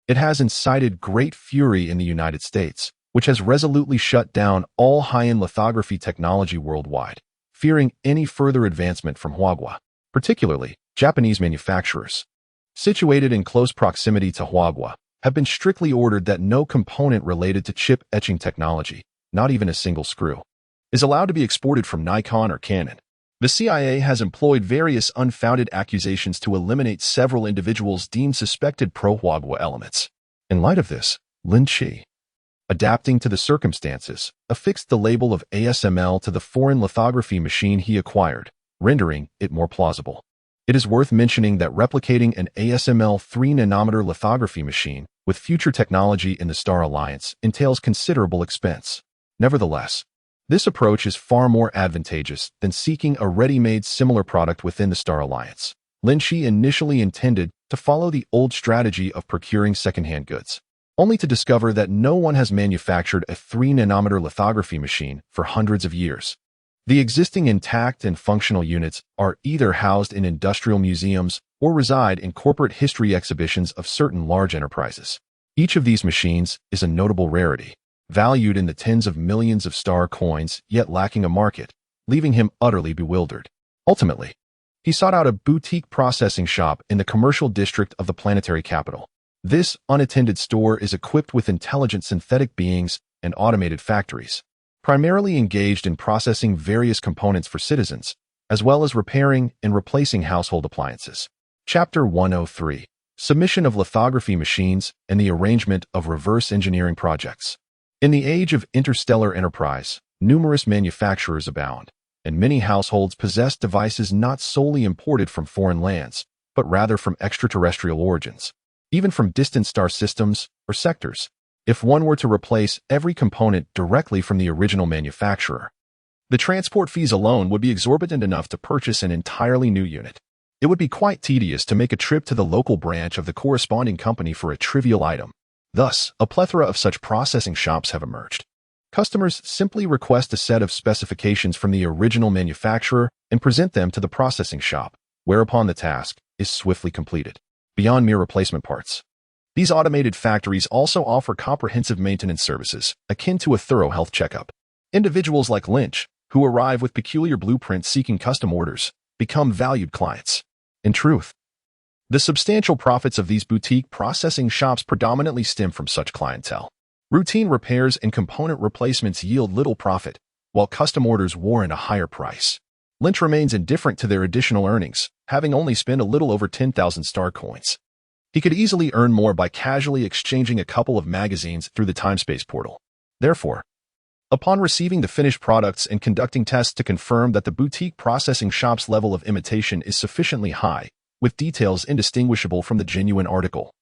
it has incited great fury in the United States, which has resolutely shut down all high-end lithography technology worldwide, fearing any further advancement from Huawei, particularly Japanese manufacturers. Situated in close proximity to Huawei, have been strictly ordered that no component related to chip etching technology, not even a single screw, is allowed to be exported from Nikon or Canon. The CIA has employed various unfounded accusations to eliminate several individuals deemed suspected pro-Huawei elements. In light of this, Lin Qi, adapting to the circumstances, affixed the label of ASML to the foreign lithography machine he acquired, rendering it more plausible. It is worth mentioning that replicating an ASML 3-nanometer lithography machine with future technology in the Star Alliance entails considerable expense. Nevertheless, this approach is far more advantageous than seeking a ready-made similar product within the Star Alliance. Lin Qi initially intended to follow the old strategy of procuring second-hand goods, only to discover that no one has manufactured a 3-nanometer lithography machine for hundreds of years. The existing intact and functional units are either housed in industrial museums or reside in corporate history exhibitions of certain large enterprises. Each of these machines is a notable rarity, valued in the tens of millions of star coins, yet lacking a market, leaving him utterly bewildered. Ultimately, he sought out a boutique processing shop in the commercial district of the planetary capital. This unattended store is equipped with intelligent synthetic beings and automated factories, primarily engaged in processing various components for citizens, as well as repairing and replacing household appliances. Chapter 103: Submission of Lithography Machines and the Arrangement of Reverse Engineering Projects. In the age of interstellar enterprise, numerous manufacturers abound, and many households possess devices not solely imported from foreign lands, but rather from extraterrestrial origins, even from distant star systems or sectors. If one were to replace every component directly from the original manufacturer, the transport fees alone would be exorbitant enough to purchase an entirely new unit. It would be quite tedious to make a trip to the local branch of the corresponding company for a trivial item. Thus, a plethora of such processing shops have emerged. Customers simply request a set of specifications from the original manufacturer and present them to the processing shop, whereupon the task is swiftly completed. Beyond mere replacement parts, these automated factories also offer comprehensive maintenance services, akin to a thorough health checkup. Individuals like Lin Qi, who arrive with peculiar blueprints seeking custom orders, become valued clients. In truth, the substantial profits of these boutique processing shops predominantly stem from such clientele. Routine repairs and component replacements yield little profit, while custom orders warrant a higher price. Lin Qi remains indifferent to their additional earnings, having only spent a little over 10,000 star coins. He could easily earn more by casually exchanging a couple of magazines through the time-space portal. Therefore, upon receiving the finished products and conducting tests to confirm that the boutique processing shop's level of imitation is sufficiently high, with details indistinguishable from the genuine article,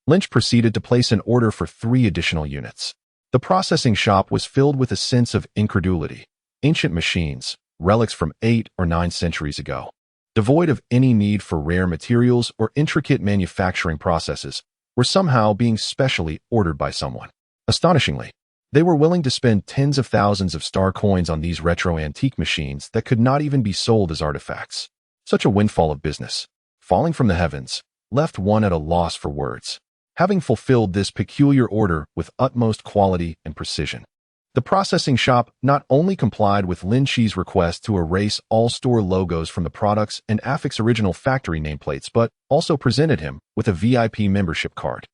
Lin Qi proceeded to place an order for 3 additional units. The processing shop was filled with a sense of incredulity. Ancient machines, relics from 8 or 9 centuries ago, devoid of any need for rare materials or intricate manufacturing processes, were somehow being specially ordered by someone. A Astonishingly, they were willing to spend tens of thousands of star coins on these retro antique machines that could not even be sold as artifacts. Such a windfall of business, falling from the heavens, left one at a loss for words. Having fulfilled this peculiar order with utmost quality and precision, the processing shop not only complied with Lin Qi's request to erase all store logos from the products and affix original factory nameplates, but also presented him with a VIP membership card.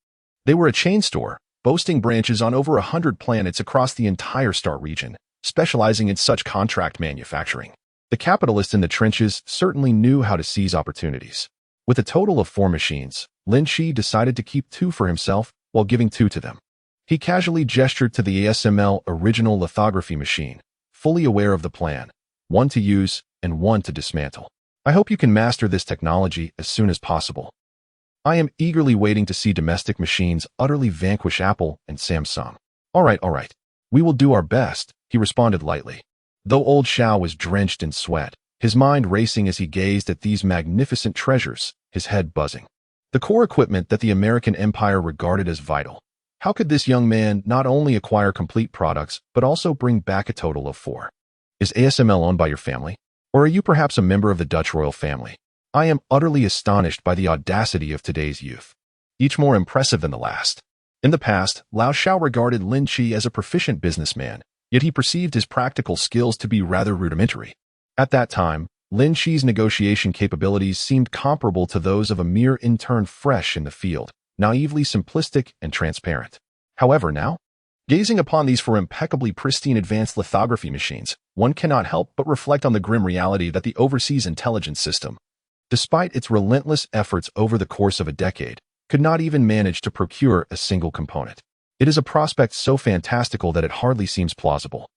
They were a chain store, boasting branches on over 100 planets across the entire star region, specializing in such contract manufacturing. The capitalist in the trenches certainly knew how to seize opportunities. With a total of 4 machines, Lin Qi decided to keep 2 for himself while giving 2 to them. He casually gestured to the ASML original lithography machine, fully aware of the plan, 1 to use and 1 to dismantle. I hope you can master this technology as soon as possible. I am eagerly waiting to see domestic machines utterly vanquish Apple and Samsung. All right. We will do our best, he responded lightly. Though old Xiao was drenched in sweat, his mind racing as he gazed at these magnificent treasures, his head buzzing. The core equipment that the American empire regarded as vital. How could this young man not only acquire complete products, but also bring back a total of 4? Is ASML owned by your family? Or are you perhaps a member of the Dutch royal family? I am utterly astonished by the audacity of today's youth, each more impressive than the last. In the past, Lao Xiao regarded Lin Qi as a proficient businessman, yet he perceived his practical skills to be rather rudimentary. At that time, Lin Qi's negotiation capabilities seemed comparable to those of a mere intern fresh in the field, naively simplistic and transparent. However, now, gazing upon these 4 impeccably pristine advanced lithography machines, one cannot help but reflect on the grim reality that the overseas intelligence system, despite its relentless efforts over the course of a decade, could not even manage to procure a single component. It is a prospect so fantastical that it hardly seems plausible.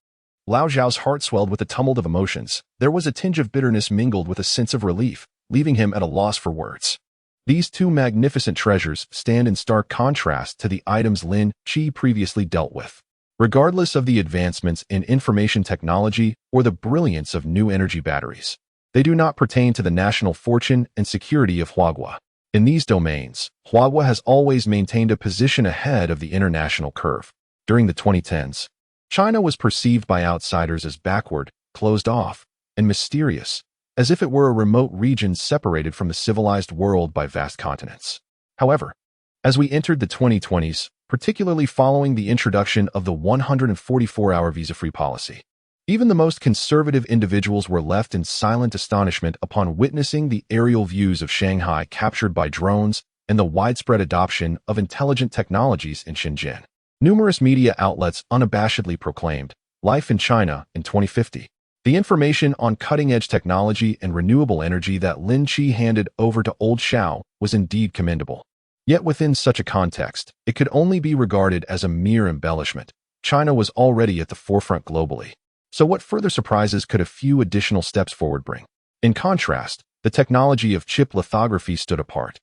Lao Zhao's heart swelled with a tumult of emotions. There was a tinge of bitterness mingled with a sense of relief, leaving him at a loss for words. These 2 magnificent treasures stand in stark contrast to the items Lin Qi previously dealt with. Regardless of the advancements in information technology or the brilliance of new energy batteries, they do not pertain to the national fortune and security of Huagua. In these domains, Huagua has always maintained a position ahead of the international curve. During the 2010s, China was perceived by outsiders as backward, closed off, and mysterious, as if it were a remote region separated from the civilized world by vast continents. However, as we entered the 2020s, particularly following the introduction of the 144-hour visa-free policy, even the most conservative individuals were left in silent astonishment upon witnessing the aerial views of Shanghai captured by drones and the widespread adoption of intelligent technologies in Shenzhen. Numerous media outlets unabashedly proclaimed, "Life in China in 2050." The information on cutting-edge technology and renewable energy that Lin Qi handed over to old Xiao was indeed commendable. Yet within such a context, it could only be regarded as a mere embellishment. China was already at the forefront globally. So what further surprises could a few additional steps forward bring? In contrast, the technology of chip lithography stood apart.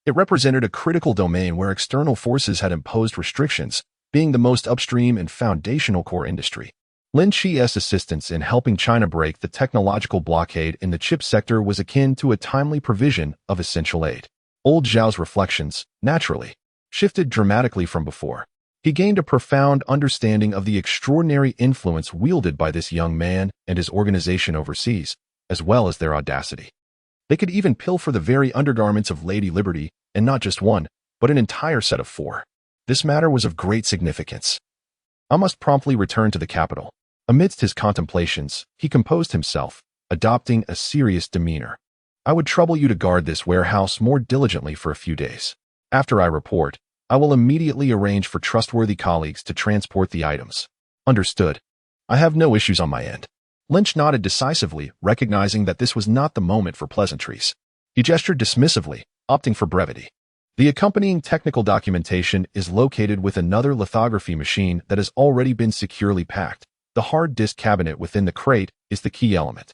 It represented a critical domain where external forces had imposed restrictions, being the most upstream and foundational core industry. Lin Qi's assistance in helping China break the technological blockade in the chip sector was akin to a timely provision of essential aid. Old Zhao's reflections, naturally, shifted dramatically from before. He gained a profound understanding of the extraordinary influence wielded by this young man and his organization overseas, as well as their audacity. They could even pilfer the very undergarments of Lady Liberty, and not just one, but an entire set of 4. This matter was of great significance. I must promptly return to the capital. Amidst his contemplations, he composed himself, adopting a serious demeanor. I would trouble you to guard this warehouse more diligently for a few days. After I report, I will immediately arrange for trustworthy colleagues to transport the items. Understood. I have no issues on my end. Lynch nodded decisively, recognizing that this was not the moment for pleasantries. He gestured dismissively, opting for brevity. The accompanying technical documentation is located with another lithography machine that has already been securely packed. The hard disk cabinet within the crate is the key element.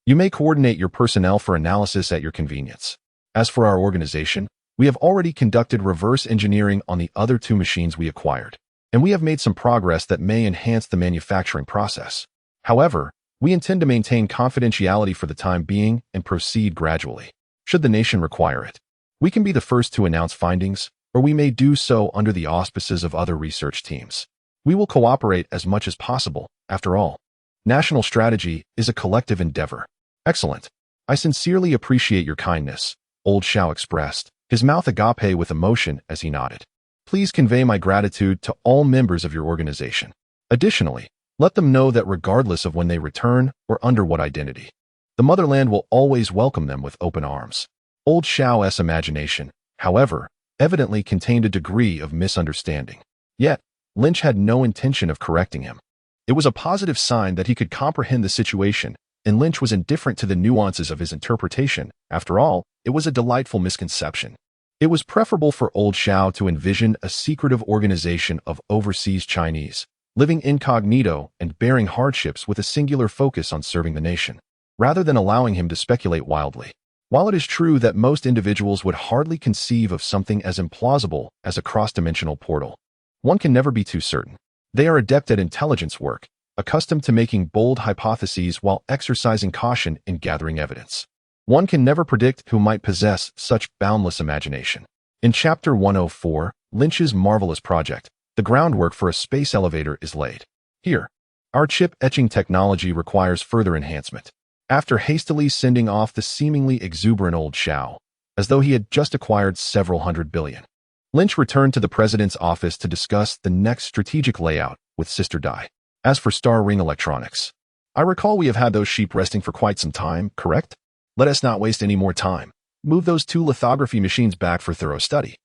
You may coordinate your personnel for analysis at your convenience. As for our organization, we have already conducted reverse engineering on the other 2 machines we acquired, and we have made some progress that may enhance the manufacturing process. However, we intend to maintain confidentiality for the time being and proceed gradually. Should the nation require it, we can be the first to announce findings, or we may do so under the auspices of other research teams. We will cooperate as much as possible. After all, national strategy is a collective endeavor. Excellent. I sincerely appreciate your kindness, old Xiao expressed, his mouth agape with emotion as he nodded. Please convey my gratitude to all members of your organization. Additionally, let them know that regardless of when they return or under what identity, the motherland will always welcome them with open arms. Old Xiao's imagination, however, evidently contained a degree of misunderstanding. Yet, Lynch had no intention of correcting him. It was a positive sign that he could comprehend the situation, and Lynch was indifferent to the nuances of his interpretation. After all, it was a delightful misconception. It was preferable for old Xiao to envision a secretive organization of overseas Chinese, living incognito and bearing hardships with a singular focus on serving the nation, rather than allowing him to speculate wildly. While it is true that most individuals would hardly conceive of something as implausible as a cross-dimensional portal, one can never be too certain. They are adept at intelligence work, accustomed to making bold hypotheses while exercising caution in gathering evidence. One can never predict who might possess such boundless imagination. In Chapter 104, Lynch's marvelous project, the groundwork for a space elevator is laid. Here, our chip etching technology requires further enhancement. After hastily sending off the seemingly exuberant old Xiao, as though he had just acquired several $100 billion, Lynch returned to the president's office to discuss the next strategic layout with Sister Dai. As for Star Ring Electronics, I recall we have had those sheep resting for quite some time, correct? Let us not waste any more time. Move those 2 lithography machines back for thorough study.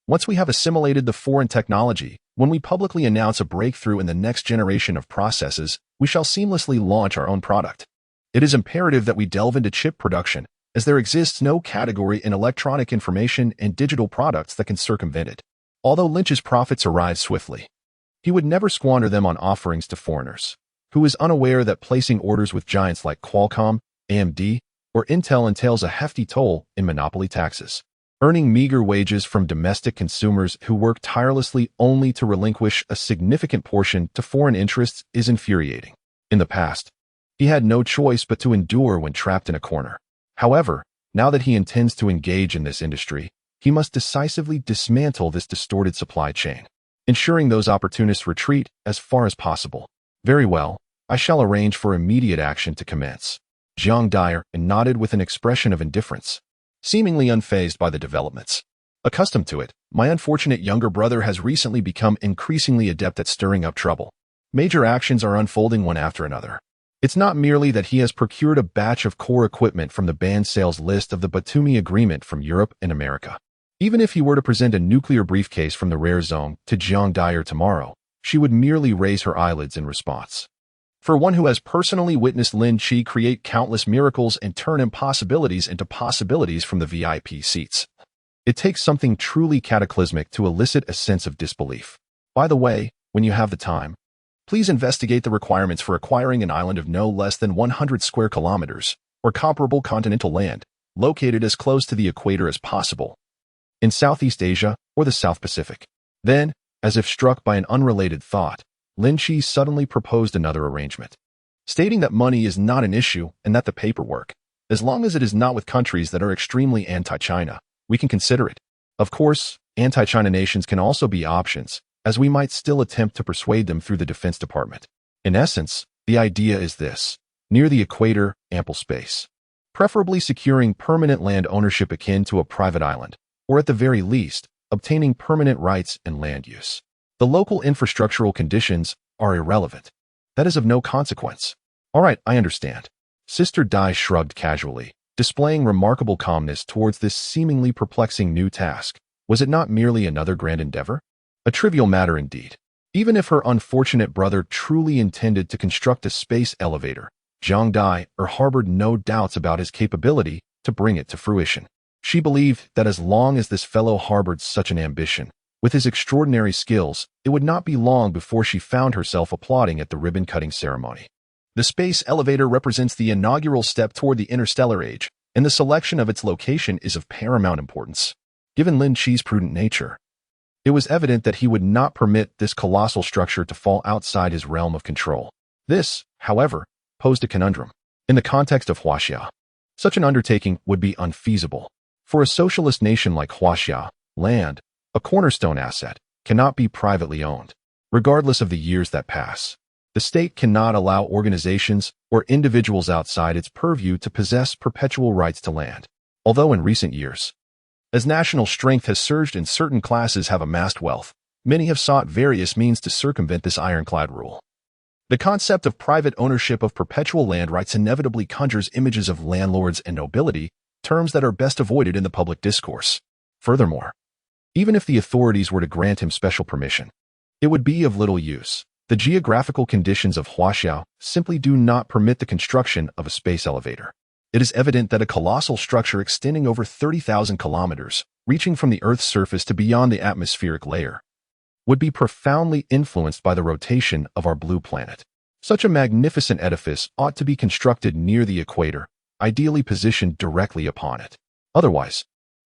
Once we have assimilated the foreign technology, when we publicly announce a breakthrough in the next generation of processes, we shall seamlessly launch our own product. It is imperative that we delve into chip production, as there exists no category in electronic information and digital products that can circumvent it. Although Lynch's profits arrive swiftly, he would never squander them on offerings to foreigners. Who is unaware that placing orders with giants like Qualcomm, AMD, or Intel entails a hefty toll in monopoly taxes? Earning meager wages from domestic consumers who work tirelessly only to relinquish a significant portion to foreign interests is infuriating. In the past, he had no choice but to endure when trapped in a corner. However, now that he intends to engage in this industry, he must decisively dismantle this distorted supply chain, ensuring those opportunists retreat as far as possible. Very well, I shall arrange for immediate action to commence. Jiang Dai nodded with an expression of indifference, seemingly unfazed by the developments. Accustomed to it, my unfortunate younger brother has recently become increasingly adept at stirring up trouble. Major actions are unfolding one after another. It's not merely that he has procured a batch of core equipment from the banned sales list of the Batumi Agreement from Europe and America. Even if he were to present a nuclear briefcase from the rare zone to Jiang Dai tomorrow, she would merely raise her eyelids in response. For one who has personally witnessed Lin Qi create countless miracles and turn impossibilities into possibilities from the VIP seats, it takes something truly cataclysmic to elicit a sense of disbelief. By the way, when you have the time, please investigate the requirements for acquiring an island of no less than 100 square kilometers, or comparable continental land, located as close to the equator as possible, in Southeast Asia or the South Pacific. Then, as if struck by an unrelated thought, Lin Qi suddenly proposed another arrangement, stating that money is not an issue and that the paperwork, as long as it is not with countries that are extremely anti-China, we can consider it. Of course, anti-China nations can also be options, as we might still attempt to persuade them through the Defense Department. In essence, the idea is this: near the equator, ample space, preferably securing permanent land ownership akin to a private island, or at the very least, obtaining permanent rights and land use. The local infrastructural conditions are irrelevant. That is of no consequence. All right, I understand. Sister Dai shrugged casually, displaying remarkable calmness towards this seemingly perplexing new task. Was it not merely another grand endeavor? A trivial matter indeed. Even if her unfortunate brother truly intended to construct a space elevator, Jiang Dai harbored no doubts about his capability to bring it to fruition. She believed that as long as this fellow harbored such an ambition, with his extraordinary skills, it would not be long before she found herself applauding at the ribbon-cutting ceremony. The space elevator represents the inaugural step toward the interstellar age, and the selection of its location is of paramount importance. Given Lin Qi's prudent nature, it was evident that he would not permit this colossal structure to fall outside his realm of control. This, however, posed a conundrum. In the context of Huaxia, such an undertaking would be unfeasible. For a socialist nation like Huaxia, land, a cornerstone asset, cannot be privately owned. regardless of the years that pass. The state cannot allow organizations or individuals outside its purview to possess perpetual rights to land. Although in recent years, as national strength has surged and certain classes have amassed wealth, many have sought various means to circumvent this ironclad rule. The concept of private ownership of perpetual land rights inevitably conjures images of landlords and nobility, terms that are best avoided in the public discourse. Furthermore, even if the authorities were to grant him special permission, it would be of little use. The geographical conditions of Huaxiao simply do not permit the construction of a space elevator. It is evident that a colossal structure extending over 30,000 kilometers, reaching from the Earth's surface to beyond the atmospheric layer, would be profoundly influenced by the rotation of our blue planet. Such a magnificent edifice ought to be constructed near the equator, ideally positioned directly upon it. Otherwise,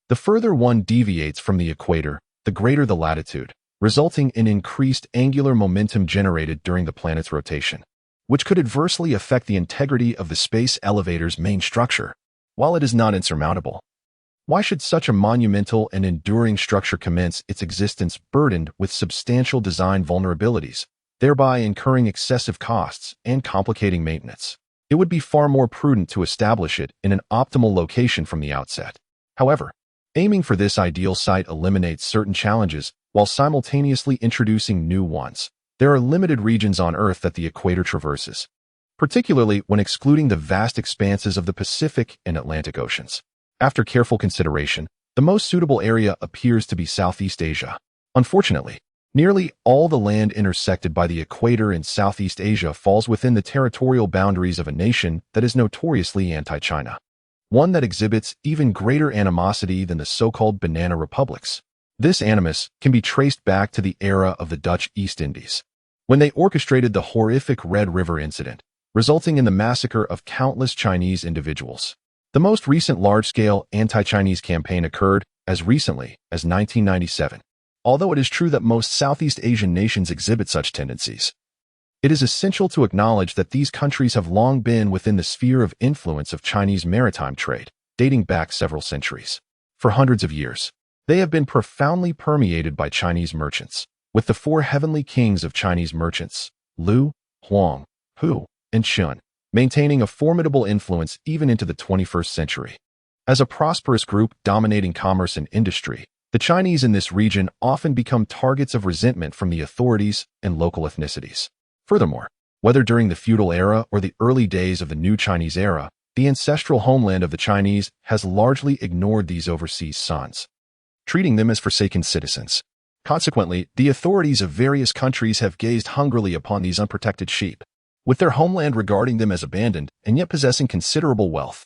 the further one deviates from the equator, the greater the latitude, resulting in increased angular momentum generated during the planet's rotation, which could adversely affect the integrity of the space elevator's main structure. While it is not insurmountable, why should such a monumental and enduring structure commence its existence burdened with substantial design vulnerabilities, thereby incurring excessive costs and complicating maintenance? It would be far more prudent to establish it in an optimal location from the outset. However, aiming for this ideal site eliminates certain challenges while simultaneously introducing new ones. There are limited regions on Earth that the equator traverses, particularly when excluding the vast expanses of the Pacific and Atlantic Oceans. After careful consideration, the most suitable area appears to be Southeast Asia. Unfortunately, nearly all the land intersected by the equator in Southeast Asia falls within the territorial boundaries of a nation that is notoriously anti-China, one that exhibits even greater animosity than the so-called banana republics. This animus can be traced back to the era of the Dutch East Indies, when they orchestrated the horrific Red River incident, resulting in the massacre of countless Chinese individuals. The most recent large-scale anti-Chinese campaign occurred as recently as 1997. Although it is true that most Southeast Asian nations exhibit such tendencies, it is essential to acknowledge that these countries have long been within the sphere of influence of Chinese maritime trade, dating back several centuries. For hundreds of years, they have been profoundly permeated by Chinese merchants, with the four heavenly kings of Chinese merchants, Lu, Huang, Hu, and Shun, maintaining a formidable influence even into the 21st century. As a prosperous group dominating commerce and industry, the Chinese in this region often become targets of resentment from the authorities and local ethnicities. Furthermore, whether during the feudal era or the early days of the new Chinese era, the ancestral homeland of the Chinese has largely ignored these overseas sons, treating them as forsaken citizens. Consequently, the authorities of various countries have gazed hungrily upon these unprotected sheep, with their homeland regarding them as abandoned and yet possessing considerable wealth.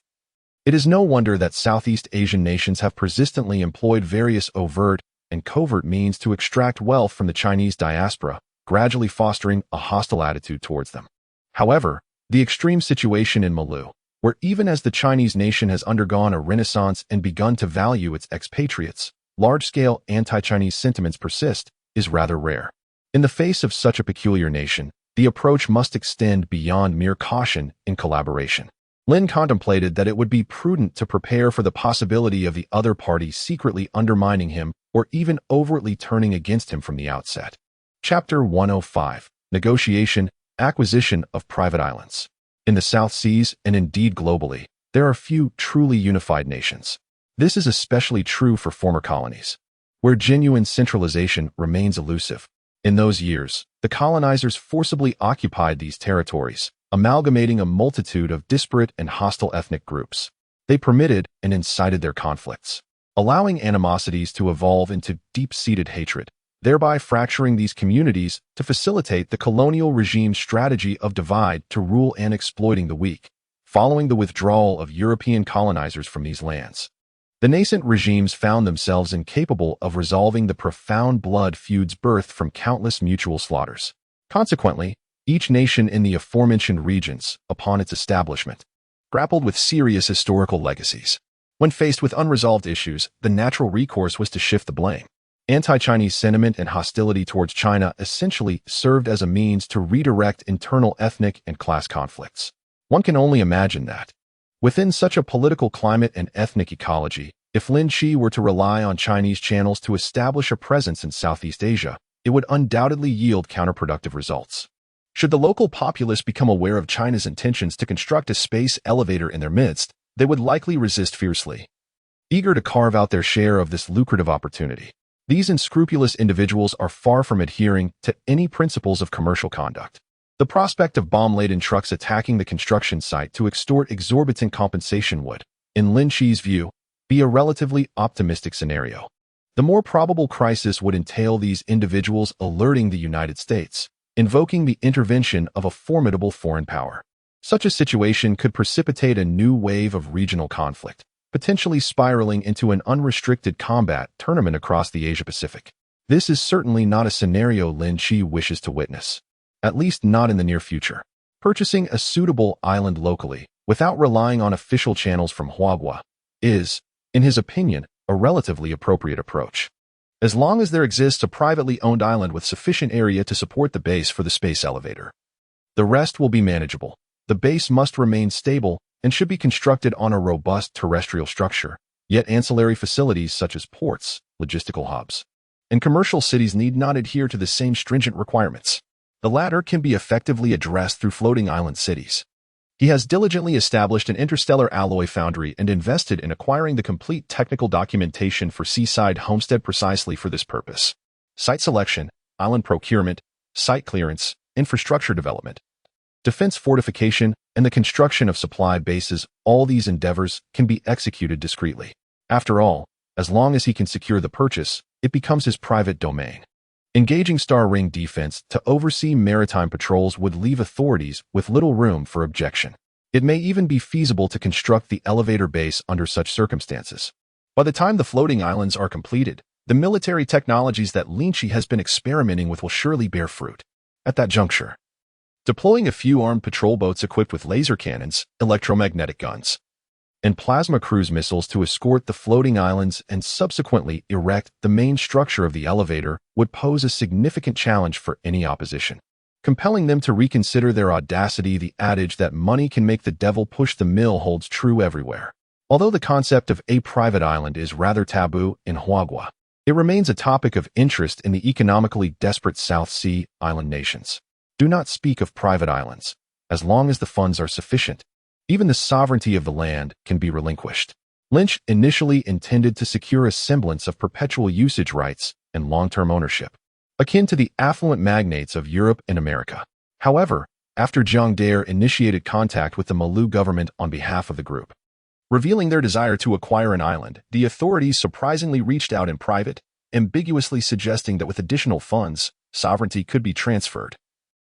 It is no wonder that Southeast Asian nations have persistently employed various overt and covert means to extract wealth from the Chinese diaspora, gradually fostering a hostile attitude towards them. However, the extreme situation in Malu, where even as the Chinese nation has undergone a renaissance and begun to value its expatriates, large-scale anti-Chinese sentiments persist, is rather rare. In the face of such a peculiar nation, the approach must extend beyond mere caution and collaboration. Lin contemplated that it would be prudent to prepare for the possibility of the other party secretly undermining him or even overtly turning against him from the outset. Chapter 105. Negotiation, Acquisition of Private Islands. In the South Seas, and indeed globally, there are few truly unified nations. This is especially true for former colonies, where genuine centralization remains elusive. In those years, the colonizers forcibly occupied these territories, amalgamating a multitude of disparate and hostile ethnic groups. They permitted and incited their conflicts, allowing animosities to evolve into deep-seated hatred, thereby fracturing these communities to facilitate the colonial regime's strategy of divide to rule and exploiting the weak. Following the withdrawal of European colonizers from these lands, the nascent regimes found themselves incapable of resolving the profound blood feuds birthed from countless mutual slaughters. Consequently, each nation in the aforementioned regions, upon its establishment, grappled with serious historical legacies. When faced with unresolved issues, the natural recourse was to shift the blame. Anti-Chinese sentiment and hostility towards China essentially served as a means to redirect internal ethnic and class conflicts. One can only imagine that, within such a political climate and ethnic ecology, if Lin Qi were to rely on Chinese channels to establish a presence in Southeast Asia, it would undoubtedly yield counterproductive results. Should the local populace become aware of China's intentions to construct a space elevator in their midst, they would likely resist fiercely, eager to carve out their share of this lucrative opportunity. These unscrupulous individuals are far from adhering to any principles of commercial conduct. The prospect of bomb-laden trucks attacking the construction site to extort exorbitant compensation would, in Lin Qi's view, be a relatively optimistic scenario. The more probable crisis would entail these individuals alerting the United States, invoking the intervention of a formidable foreign power. Such a situation could precipitate a new wave of regional conflict, potentially spiraling into an unrestricted combat tournament across the Asia-Pacific. This is certainly not a scenario Lin Qi wishes to witness, at least not in the near future. Purchasing a suitable island locally, without relying on official channels from Huagua, is, in his opinion, a relatively appropriate approach. As long as there exists a privately owned island with sufficient area to support the base for the space elevator, the rest will be manageable. The base must remain stable and should be constructed on a robust terrestrial structure, yet ancillary facilities such as ports, logistical hubs, and commercial cities need not adhere to the same stringent requirements. The latter can be effectively addressed through floating island cities. He has diligently established an interstellar alloy foundry and invested in acquiring the complete technical documentation for Seaside Homestead precisely for this purpose. Site selection, island procurement, site clearance, infrastructure development, defense fortification, and the construction of supply bases, all these endeavors can be executed discreetly. After all, as long as he can secure the purchase, it becomes his private domain. Engaging Star Ring Defense to oversee maritime patrols would leave authorities with little room for objection. It may even be feasible to construct the elevator base under such circumstances. By the time the floating islands are completed, the military technologies that Lin Qi has been experimenting with will surely bear fruit. At that juncture, deploying a few armed patrol boats equipped with laser cannons, electromagnetic guns, and plasma cruise missiles to escort the floating islands and subsequently erect the main structure of the elevator would pose a significant challenge for any opposition, compelling them to reconsider their audacity. The adage that money can make the devil push the mill holds true everywhere. Although the concept of a private island is rather taboo in Huagua, it remains a topic of interest in the economically desperate South Sea island nations. Do not speak of private islands. As long as the funds are sufficient, even the sovereignty of the land can be relinquished. Lin Qi initially intended to secure a semblance of perpetual usage rights and long-term ownership, akin to the affluent magnates of Europe and America. However, after Zhang Dare initiated contact with the Malu government on behalf of the group, revealing their desire to acquire an island, the authorities surprisingly reached out in private, ambiguously suggesting that with additional funds, sovereignty could be transferred,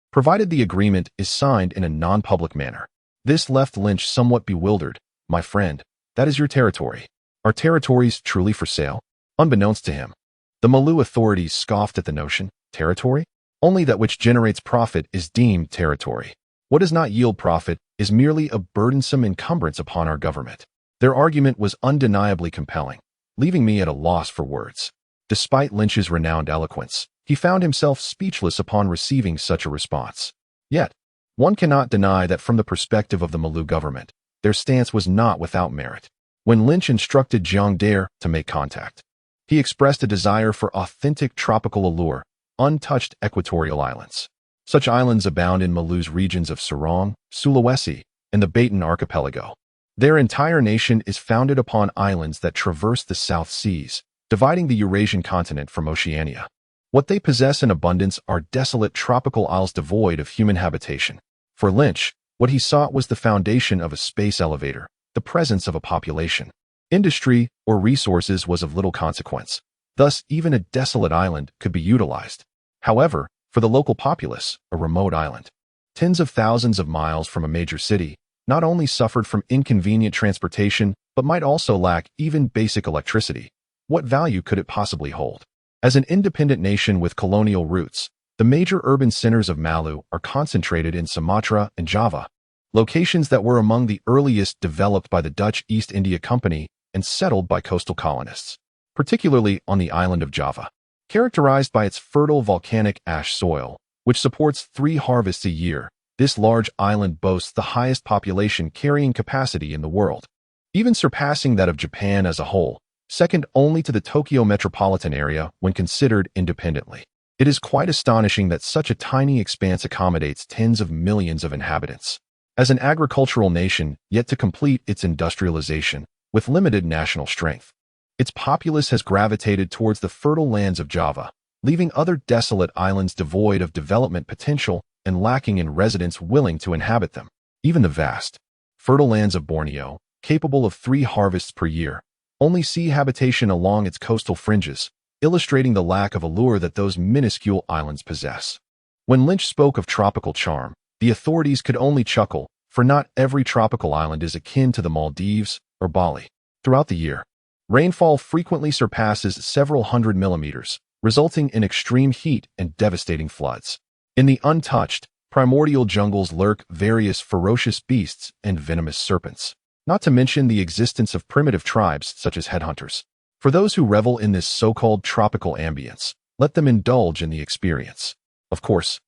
provided the agreement is signed in a non-public manner. This left Lin Qi somewhat bewildered. My friend, that is your territory. Are territories truly for sale? Unbeknownst to him, the Malu authorities scoffed at the notion. Territory? Only that which generates profit is deemed territory. What does not yield profit is merely a burdensome encumbrance upon our government. Their argument was undeniably compelling, leaving me at a loss for words. Despite Lin Qi's renowned eloquence, he found himself speechless upon receiving such a response. Yet, one cannot deny that from the perspective of the Malu government, their stance was not without merit. When Lin Qi instructed Zhang Dare to make contact, he expressed a desire for authentic tropical allure, untouched equatorial islands. Such islands abound in Malu's regions of Sarong, Sulawesi, and the Baton Archipelago. Their entire nation is founded upon islands that traverse the South Seas, dividing the Eurasian continent from Oceania. What they possess in abundance are desolate tropical isles devoid of human habitation. For Lin Qi, what he sought was the foundation of a space elevator, the presence of a population. Industry or resources was of little consequence. Thus, even a desolate island could be utilized. However, for the local populace, a remote island, tens of thousands of miles from a major city, not only suffered from inconvenient transportation, but might also lack even basic electricity. What value could it possibly hold? As an independent nation with colonial roots, the major urban centers of Malu are concentrated in Sumatra and Java, locations that were among the earliest developed by the Dutch East India Company and settled by coastal colonists, particularly on the island of Java. Characterized by its fertile volcanic ash soil, which supports 3 harvests a year, this large island boasts the highest population carrying capacity in the world, even surpassing that of Japan as a whole, second only to the Tokyo metropolitan area when considered independently. It is quite astonishing that such a tiny expanse accommodates tens of millions of inhabitants. As an agricultural nation yet to complete its industrialization, with limited national strength, its populace has gravitated towards the fertile lands of Java, leaving other desolate islands devoid of development potential and lacking in residents willing to inhabit them. Even the vast, fertile lands of Borneo, capable of 3 harvests per year, only see habitation along its coastal fringes, illustrating the lack of allure that those minuscule islands possess. When Lynch spoke of tropical charm, the authorities could only chuckle, for not every tropical island is akin to the Maldives or Bali. Throughout the year, rainfall frequently surpasses several hundred millimeters, resulting in extreme heat and devastating floods. In the untouched, primordial jungles lurk various ferocious beasts and venomous serpents, not to mention the existence of primitive tribes such as headhunters. For those who revel in this so-called tropical ambience, let them indulge in the experience. Of course,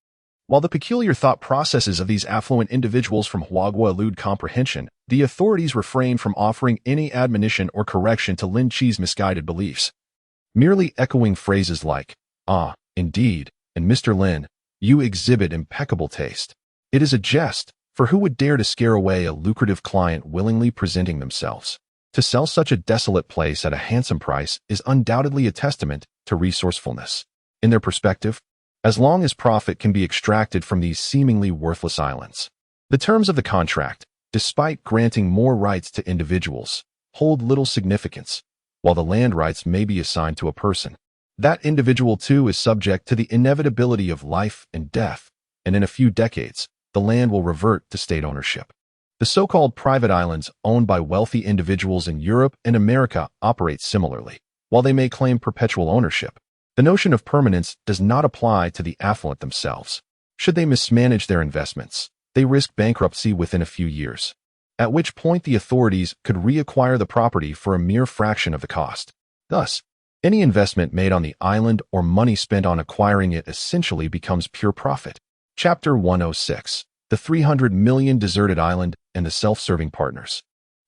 while the peculiar thought processes of these affluent individuals from Huagua elude comprehension, the authorities refrain from offering any admonition or correction to Lin Qi's misguided beliefs. Merely echoing phrases like, "Ah, indeed, and Mr. Lin, you exhibit impeccable taste." It is a jest, for who would dare to scare away a lucrative client willingly presenting themselves? To sell such a desolate place at a handsome price is undoubtedly a testament to resourcefulness. In their perspective, as long as profit can be extracted from these seemingly worthless islands. The terms of the contract, despite granting more rights to individuals, hold little significance. While the land rights may be assigned to a person, that individual too is subject to the inevitability of life and death, and in a few decades, the land will revert to state ownership. The so-called private islands owned by wealthy individuals in Europe and America operate similarly. While they may claim perpetual ownership, the notion of permanence does not apply to the affluent themselves. Should they mismanage their investments, they risk bankruptcy within a few years, at which point the authorities could reacquire the property for a mere fraction of the cost. Thus, any investment made on the island or money spent on acquiring it essentially becomes pure profit. Chapter 106. The 300 million deserted island and the self-serving partners.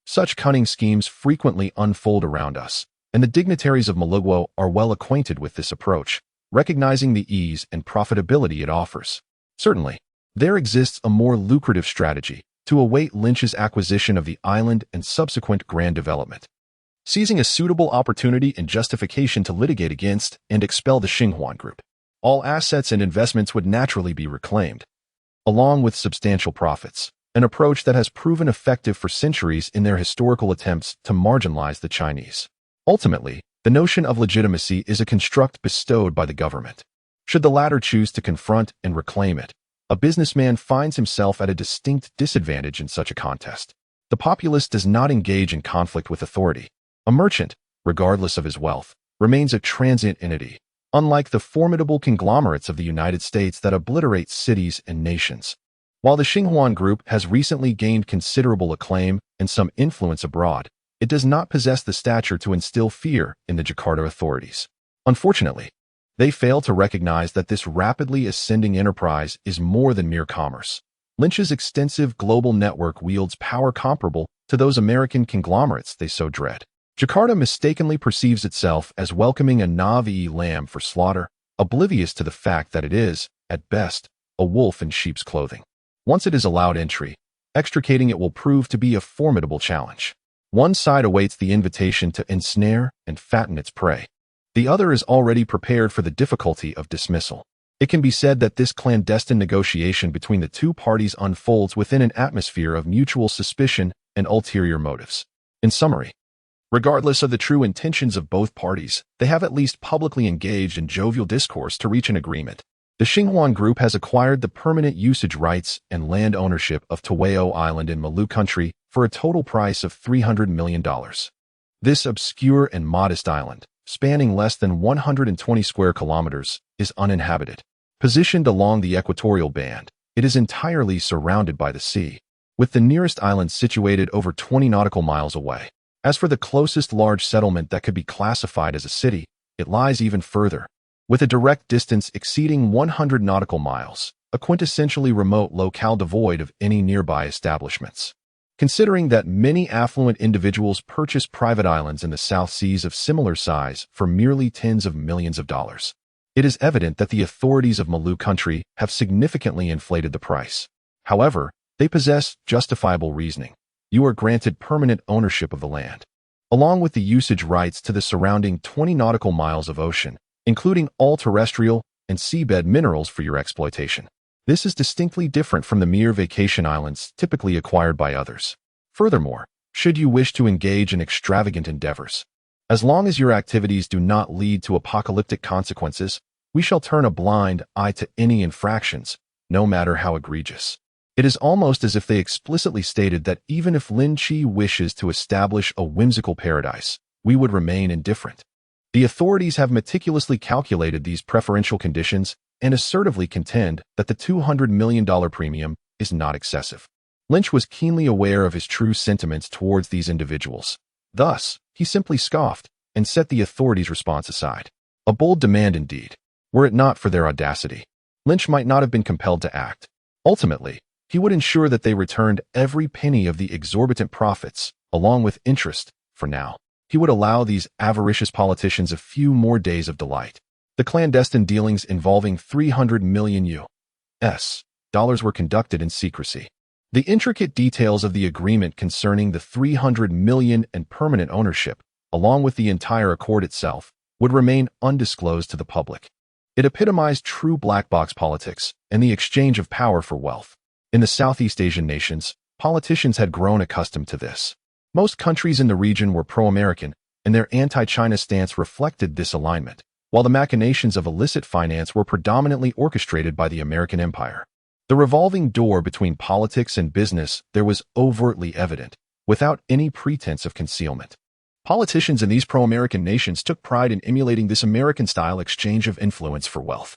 Such cunning schemes frequently unfold around us, and the dignitaries of Maluguo are well acquainted with this approach, recognizing the ease and profitability it offers. Certainly, there exists a more lucrative strategy to await Lynch's acquisition of the island and subsequent grand development. Seizing a suitable opportunity and justification to litigate against and expel the Xinhuan Group, all assets and investments would naturally be reclaimed, along with substantial profits, an approach that has proven effective for centuries in their historical attempts to marginalize the Chinese. Ultimately, the notion of legitimacy is a construct bestowed by the government. Should the latter choose to confront and reclaim it, a businessman finds himself at a distinct disadvantage in such a contest. The populace does not engage in conflict with authority. A merchant, regardless of his wealth, remains a transient entity, unlike the formidable conglomerates of the United States that obliterate cities and nations. While the Xinhuan Group has recently gained considerable acclaim and some influence abroad, it does not possess the stature to instill fear in the Jakarta authorities. Unfortunately, they fail to recognize that this rapidly ascending enterprise is more than mere commerce. Lynch's extensive global network wields power comparable to those American conglomerates they so dread. Jakarta mistakenly perceives itself as welcoming a Navi lamb for slaughter, oblivious to the fact that it is, at best, a wolf in sheep's clothing. Once it is allowed entry, extricating it will prove to be a formidable challenge. One side awaits the invitation to ensnare and fatten its prey. The other is already prepared for the difficulty of dismissal. It can be said that this clandestine negotiation between the two parties unfolds within an atmosphere of mutual suspicion and ulterior motives. In summary, regardless of the true intentions of both parties, they have at least publicly engaged in jovial discourse to reach an agreement. The Xinhuan Group has acquired the permanent usage rights and land ownership of Tawao Island in Malu country for a total price of $300 million. This obscure and modest island, spanning less than 120 square kilometers, is uninhabited. Positioned along the equatorial band, it is entirely surrounded by the sea, with the nearest island situated over 20 nautical miles away. As for the closest large settlement that could be classified as a city, it lies even further, with a direct distance exceeding 100 nautical miles, a quintessentially remote locale devoid of any nearby establishments. Considering that many affluent individuals purchase private islands in the South Seas of similar size for merely tens of millions of dollars, It is evident that the authorities of Malu country have significantly inflated the price. However, they possess justifiable reasoning. You are granted permanent ownership of the land, along with the usage rights to the surrounding 20 nautical miles of ocean, including all terrestrial and seabed minerals for your exploitation. This is distinctly different from the mere vacation islands typically acquired by others. Furthermore, should you wish to engage in extravagant endeavors, as long as your activities do not lead to apocalyptic consequences, we shall turn a blind eye to any infractions, no matter how egregious. It is almost as if they explicitly stated that even if Lin Qi wishes to establish a whimsical paradise, we would remain indifferent. The authorities have meticulously calculated these preferential conditions and assertively contend that the $200 million premium is not excessive. Lynch was keenly aware of his true sentiments towards these individuals. Thus, he simply scoffed and set the authorities' response aside. A bold demand indeed. Were it not for their audacity, Lynch might not have been compelled to act. Ultimately, he would ensure that they returned every penny of the exorbitant profits, along with interest, for now. He would allow these avaricious politicians a few more days of delight. The clandestine dealings involving $300 million US were conducted in secrecy. The intricate details of the agreement concerning the $300 million and permanent ownership, along with the entire accord itself, would remain undisclosed to the public. It epitomized true black box politics and the exchange of power for wealth. In the Southeast Asian nations, politicians had grown accustomed to this. Most countries in the region were pro-American, and their anti-China stance reflected this alignment, while the machinations of illicit finance were predominantly orchestrated by the American empire. The revolving door between politics and business there was overtly evident, without any pretense of concealment. Politicians in these pro-American nations took pride in emulating this American-style exchange of influence for wealth.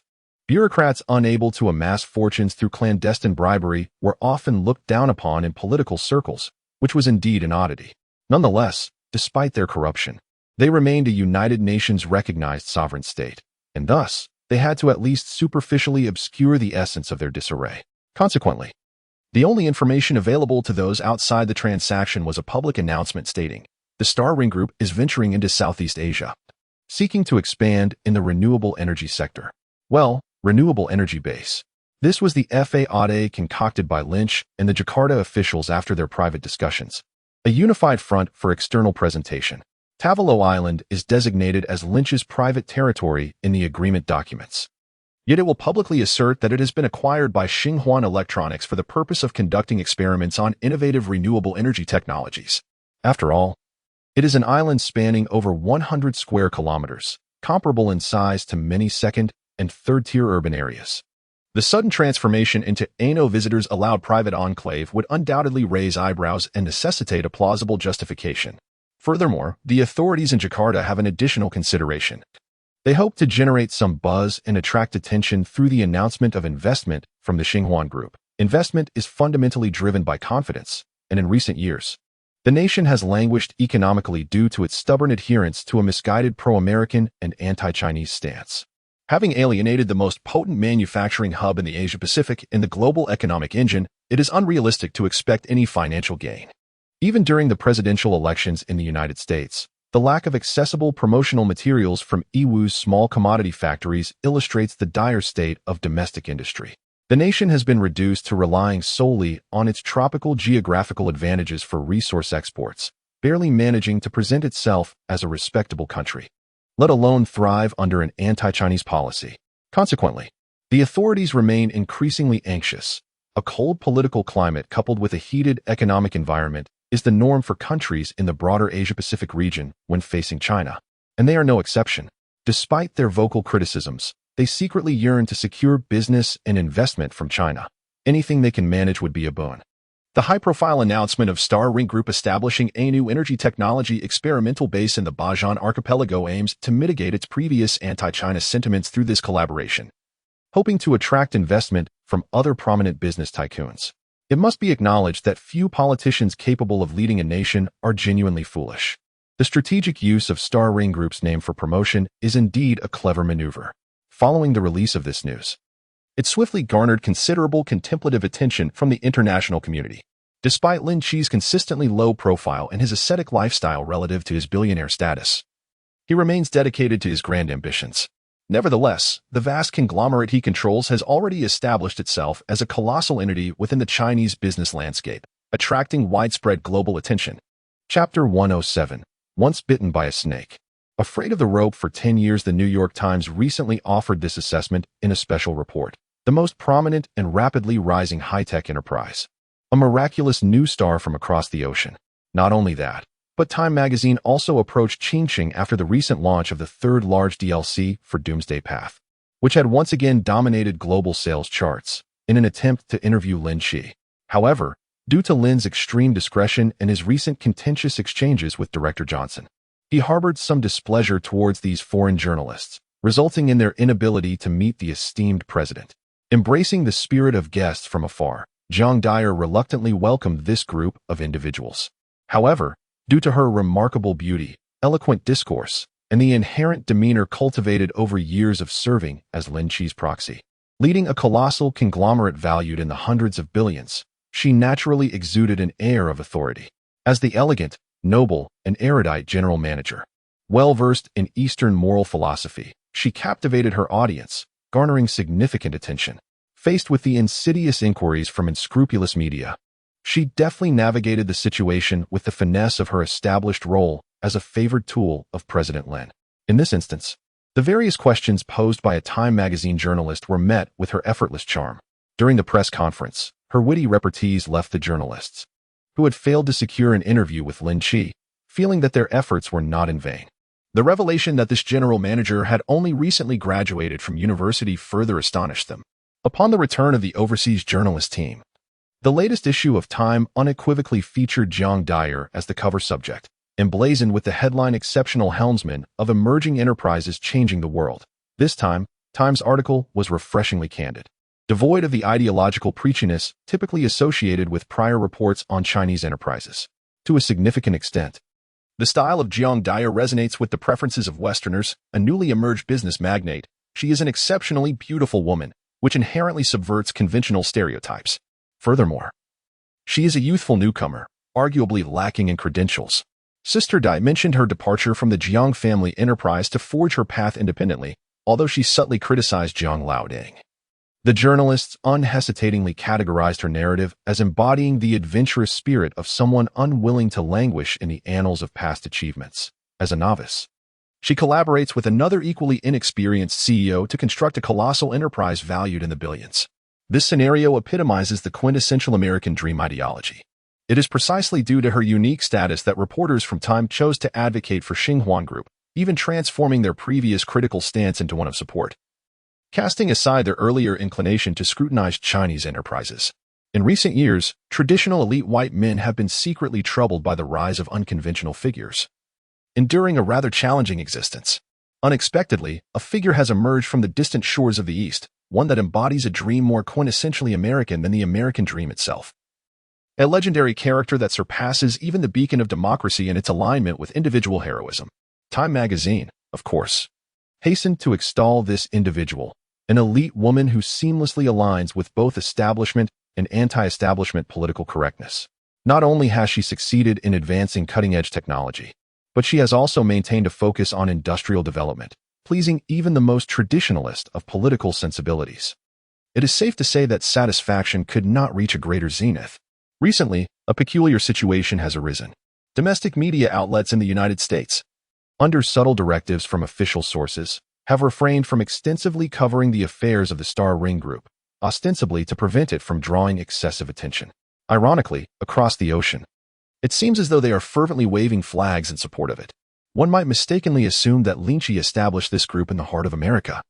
Bureaucrats unable to amass fortunes through clandestine bribery were often looked down upon in political circles, which was indeed an oddity. Nonetheless, despite their corruption, they remained a United Nations-recognized sovereign state, and thus, they had to at least superficially obscure the essence of their disarray. Consequently, the only information available to those outside the transaction was a public announcement stating, "The Star Ring Group is venturing into Southeast Asia, seeking to expand in the renewable energy sector." Well, renewable energy base. This was the FAAD concocted by Lynch and the Jakarta officials after their private discussions. A unified front for external presentation. Tavalo Island is designated as Lynch's private territory in the agreement documents. Yet it will publicly assert that it has been acquired by Xinhuan Electronics for the purpose of conducting experiments on innovative renewable energy technologies. After all, it is an island spanning over 100 square kilometers, comparable in size to many second- and third-tier urban areas. The sudden transformation into ANO visitors allowed private enclave would undoubtedly raise eyebrows and necessitate a plausible justification. Furthermore, the authorities in Jakarta have an additional consideration. They hope to generate some buzz and attract attention through the announcement of investment from the Xinhuan Group. Investment is fundamentally driven by confidence, and in recent years, the nation has languished economically due to its stubborn adherence to a misguided pro-American and anti-Chinese stance. Having alienated the most potent manufacturing hub in the Asia-Pacific in the global economic engine, it is unrealistic to expect any financial gain. Even during the presidential elections in the United States, the lack of accessible promotional materials from EWU's small commodity factories illustrates the dire state of domestic industry. The nation has been reduced to relying solely on its tropical geographical advantages for resource exports, barely managing to present itself as a respectable country, let alone thrive under an anti-Chinese policy. Consequently, the authorities remain increasingly anxious. A cold political climate coupled with a heated economic environment is the norm for countries in the broader Asia-Pacific region when facing China, and they are no exception. Despite their vocal criticisms, they secretly yearn to secure business and investment from China. Anything they can manage would be a boon. The high-profile announcement of Star Ring Group establishing a new energy technology experimental base in the Bajan archipelago aims to mitigate its previous anti-China sentiments through this collaboration, hoping to attract investment from other prominent business tycoons. It must be acknowledged that few politicians capable of leading a nation are genuinely foolish. The strategic use of Star Ring Group's name for promotion is indeed a clever maneuver. Following the release of this news, it swiftly garnered considerable contemplative attention from the international community. Despite Lin Qi's consistently low profile and his ascetic lifestyle relative to his billionaire status, he remains dedicated to his grand ambitions. Nevertheless, the vast conglomerate he controls has already established itself as a colossal entity within the Chinese business landscape, attracting widespread global attention. Chapter 107. Once bitten by a snake. Afraid of the rope for 10 years, the New York Times recently offered this assessment in a special report. The most prominent and rapidly rising high-tech enterprise. A miraculous new star from across the ocean. Not only that, but Time magazine also approached Qingqing after the recent launch of the third large DLC for Doomsday Path, which had once again dominated global sales charts, in an attempt to interview Lin Qi. However, due to Lin's extreme discretion and his recent contentious exchanges with Director Johnson, he harbored some displeasure towards these foreign journalists, resulting in their inability to meet the esteemed president. Embracing the spirit of guests from afar, Zhang Dyer reluctantly welcomed this group of individuals. However, due to her remarkable beauty, eloquent discourse, and the inherent demeanor cultivated over years of serving as Lin Qi's proxy, leading a colossal conglomerate valued in the hundreds of billions, she naturally exuded an air of authority. As the elegant, noble, and erudite general manager, well-versed in Eastern moral philosophy, she captivated her audience, garnering significant attention. Faced with the insidious inquiries from unscrupulous media, she deftly navigated the situation with the finesse of her established role as a favored tool of President Lin. In this instance, the various questions posed by a Time magazine journalist were met with her effortless charm. During the press conference, her witty repartees left the journalists, who had failed to secure an interview with Lin Qi, feeling that their efforts were not in vain. The revelation that this general manager had only recently graduated from university further astonished them. Upon the return of the overseas journalist team, the latest issue of Time unequivocally featured Zhang Dyer as the cover subject, emblazoned with the headline "Exceptional Helmsman of Emerging Enterprises Changing the World." This time, Time's article was refreshingly candid, devoid of the ideological preachiness typically associated with prior reports on Chinese enterprises. To a significant extent, the style of Zhang Dyer resonates with the preferences of Westerners. A newly emerged business magnate, she is an exceptionally beautiful woman, which inherently subverts conventional stereotypes. Furthermore, she is a youthful newcomer, arguably lacking in credentials. Sister Dai mentioned her departure from the Jiang family enterprise to forge her path independently, although she subtly criticized Jiang Laoding. The journalists unhesitatingly categorized her narrative as embodying the adventurous spirit of someone unwilling to languish in the annals of past achievements. As a novice, she collaborates with another equally inexperienced CEO to construct a colossal enterprise valued in the billions. This scenario epitomizes the quintessential American dream ideology. It is precisely due to her unique status that reporters from Time chose to advocate for Xinhuan Group, even transforming their previous critical stance into one of support. Casting aside their earlier inclination to scrutinize Chinese enterprises, in recent years, traditional elite white men have been secretly troubled by the rise of unconventional figures, enduring a rather challenging existence. Unexpectedly, a figure has emerged from the distant shores of the East, one that embodies a dream more quintessentially American than the American dream itself. A legendary character that surpasses even the beacon of democracy in its alignment with individual heroism. Time magazine, of course, hastened to extol this individual, an elite woman who seamlessly aligns with both establishment and anti-establishment political correctness. Not only has she succeeded in advancing cutting-edge technology, but she has also maintained a focus on industrial development, pleasing even the most traditionalist of political sensibilities. It is safe to say that satisfaction could not reach a greater zenith. Recently, a peculiar situation has arisen. Domestic media outlets in the United States, under subtle directives from official sources, have refrained from extensively covering the affairs of the Star Ring Group, ostensibly to prevent it from drawing excessive attention. Ironically, across the ocean, it seems as though they are fervently waving flags in support of it. One might mistakenly assume that Lin Qi established this group in the heart of America.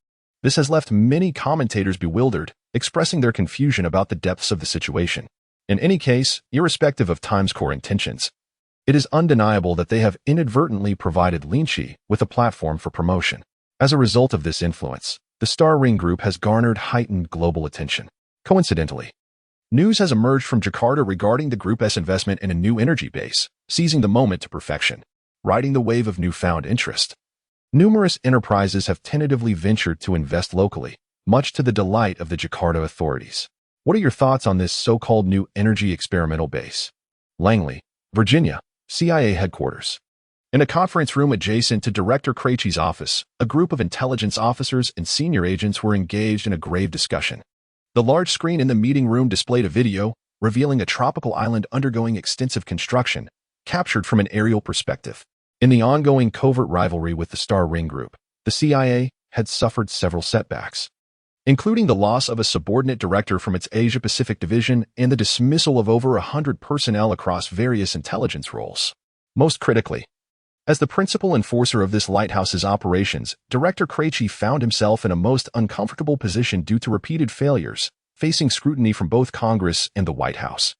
This has left many commentators bewildered, expressing their confusion about the depths of the situation. In any case, irrespective of Time's core intentions, it is undeniable that they have inadvertently provided Lin Qi with a platform for promotion. As a result of this influence, the Star Ring Group has garnered heightened global attention. Coincidentally, news has emerged from Jakarta regarding the group's investment in a new energy base, seizing the moment to perfection, riding the wave of newfound interest. Numerous enterprises have tentatively ventured to invest locally, much to the delight of the Jakarta authorities. What are your thoughts on this so-called new energy experimental base? Langley, Virginia, CIA headquarters. In a conference room adjacent to Director Krejci's office, a group of intelligence officers and senior agents were engaged in a grave discussion. The large screen in the meeting room displayed a video revealing a tropical island undergoing extensive construction, captured from an aerial perspective. In the ongoing covert rivalry with the Star Ring Group, the CIA had suffered several setbacks, including the loss of a subordinate director from its Asia-Pacific division and the dismissal of over 100 personnel across various intelligence roles. Most critically, as the principal enforcer of this lighthouse's operations, Director Krejci found himself in a most uncomfortable position due to repeated failures, facing scrutiny from both Congress and the White House.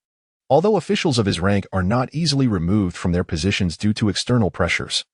Although officials of his rank are not easily removed from their positions due to external pressures,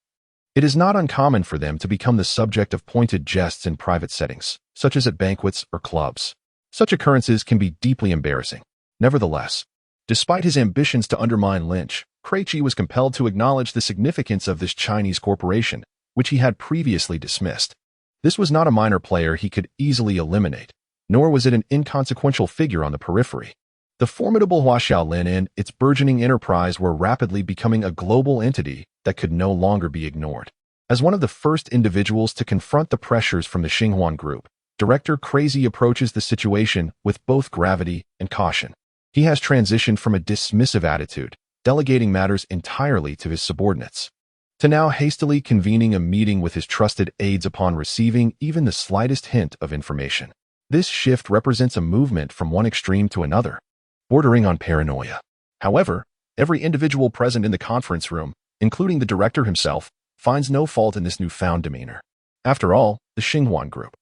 it is not uncommon for them to become the subject of pointed jests in private settings, such as at banquets or clubs. Such occurrences can be deeply embarrassing. Nevertheless, despite his ambitions to undermine Lin Qi, Krejci was compelled to acknowledge the significance of this Chinese corporation, which he had previously dismissed. This was not a minor player he could easily eliminate, nor was it an inconsequential figure on the periphery. The formidable Huaxiaolin and its burgeoning enterprise were rapidly becoming a global entity that could no longer be ignored. As one of the first individuals to confront the pressures from the Xinhuan Group, Director Krejci approaches the situation with both gravity and caution. He has transitioned from a dismissive attitude, delegating matters entirely to his subordinates, to now hastily convening a meeting with his trusted aides upon receiving even the slightest hint of information. This shift represents a movement from one extreme to another, bordering on paranoia. However, every individual present in the conference room, including the director himself, finds no fault in this newfound demeanor. After all, the Xinhuan Group,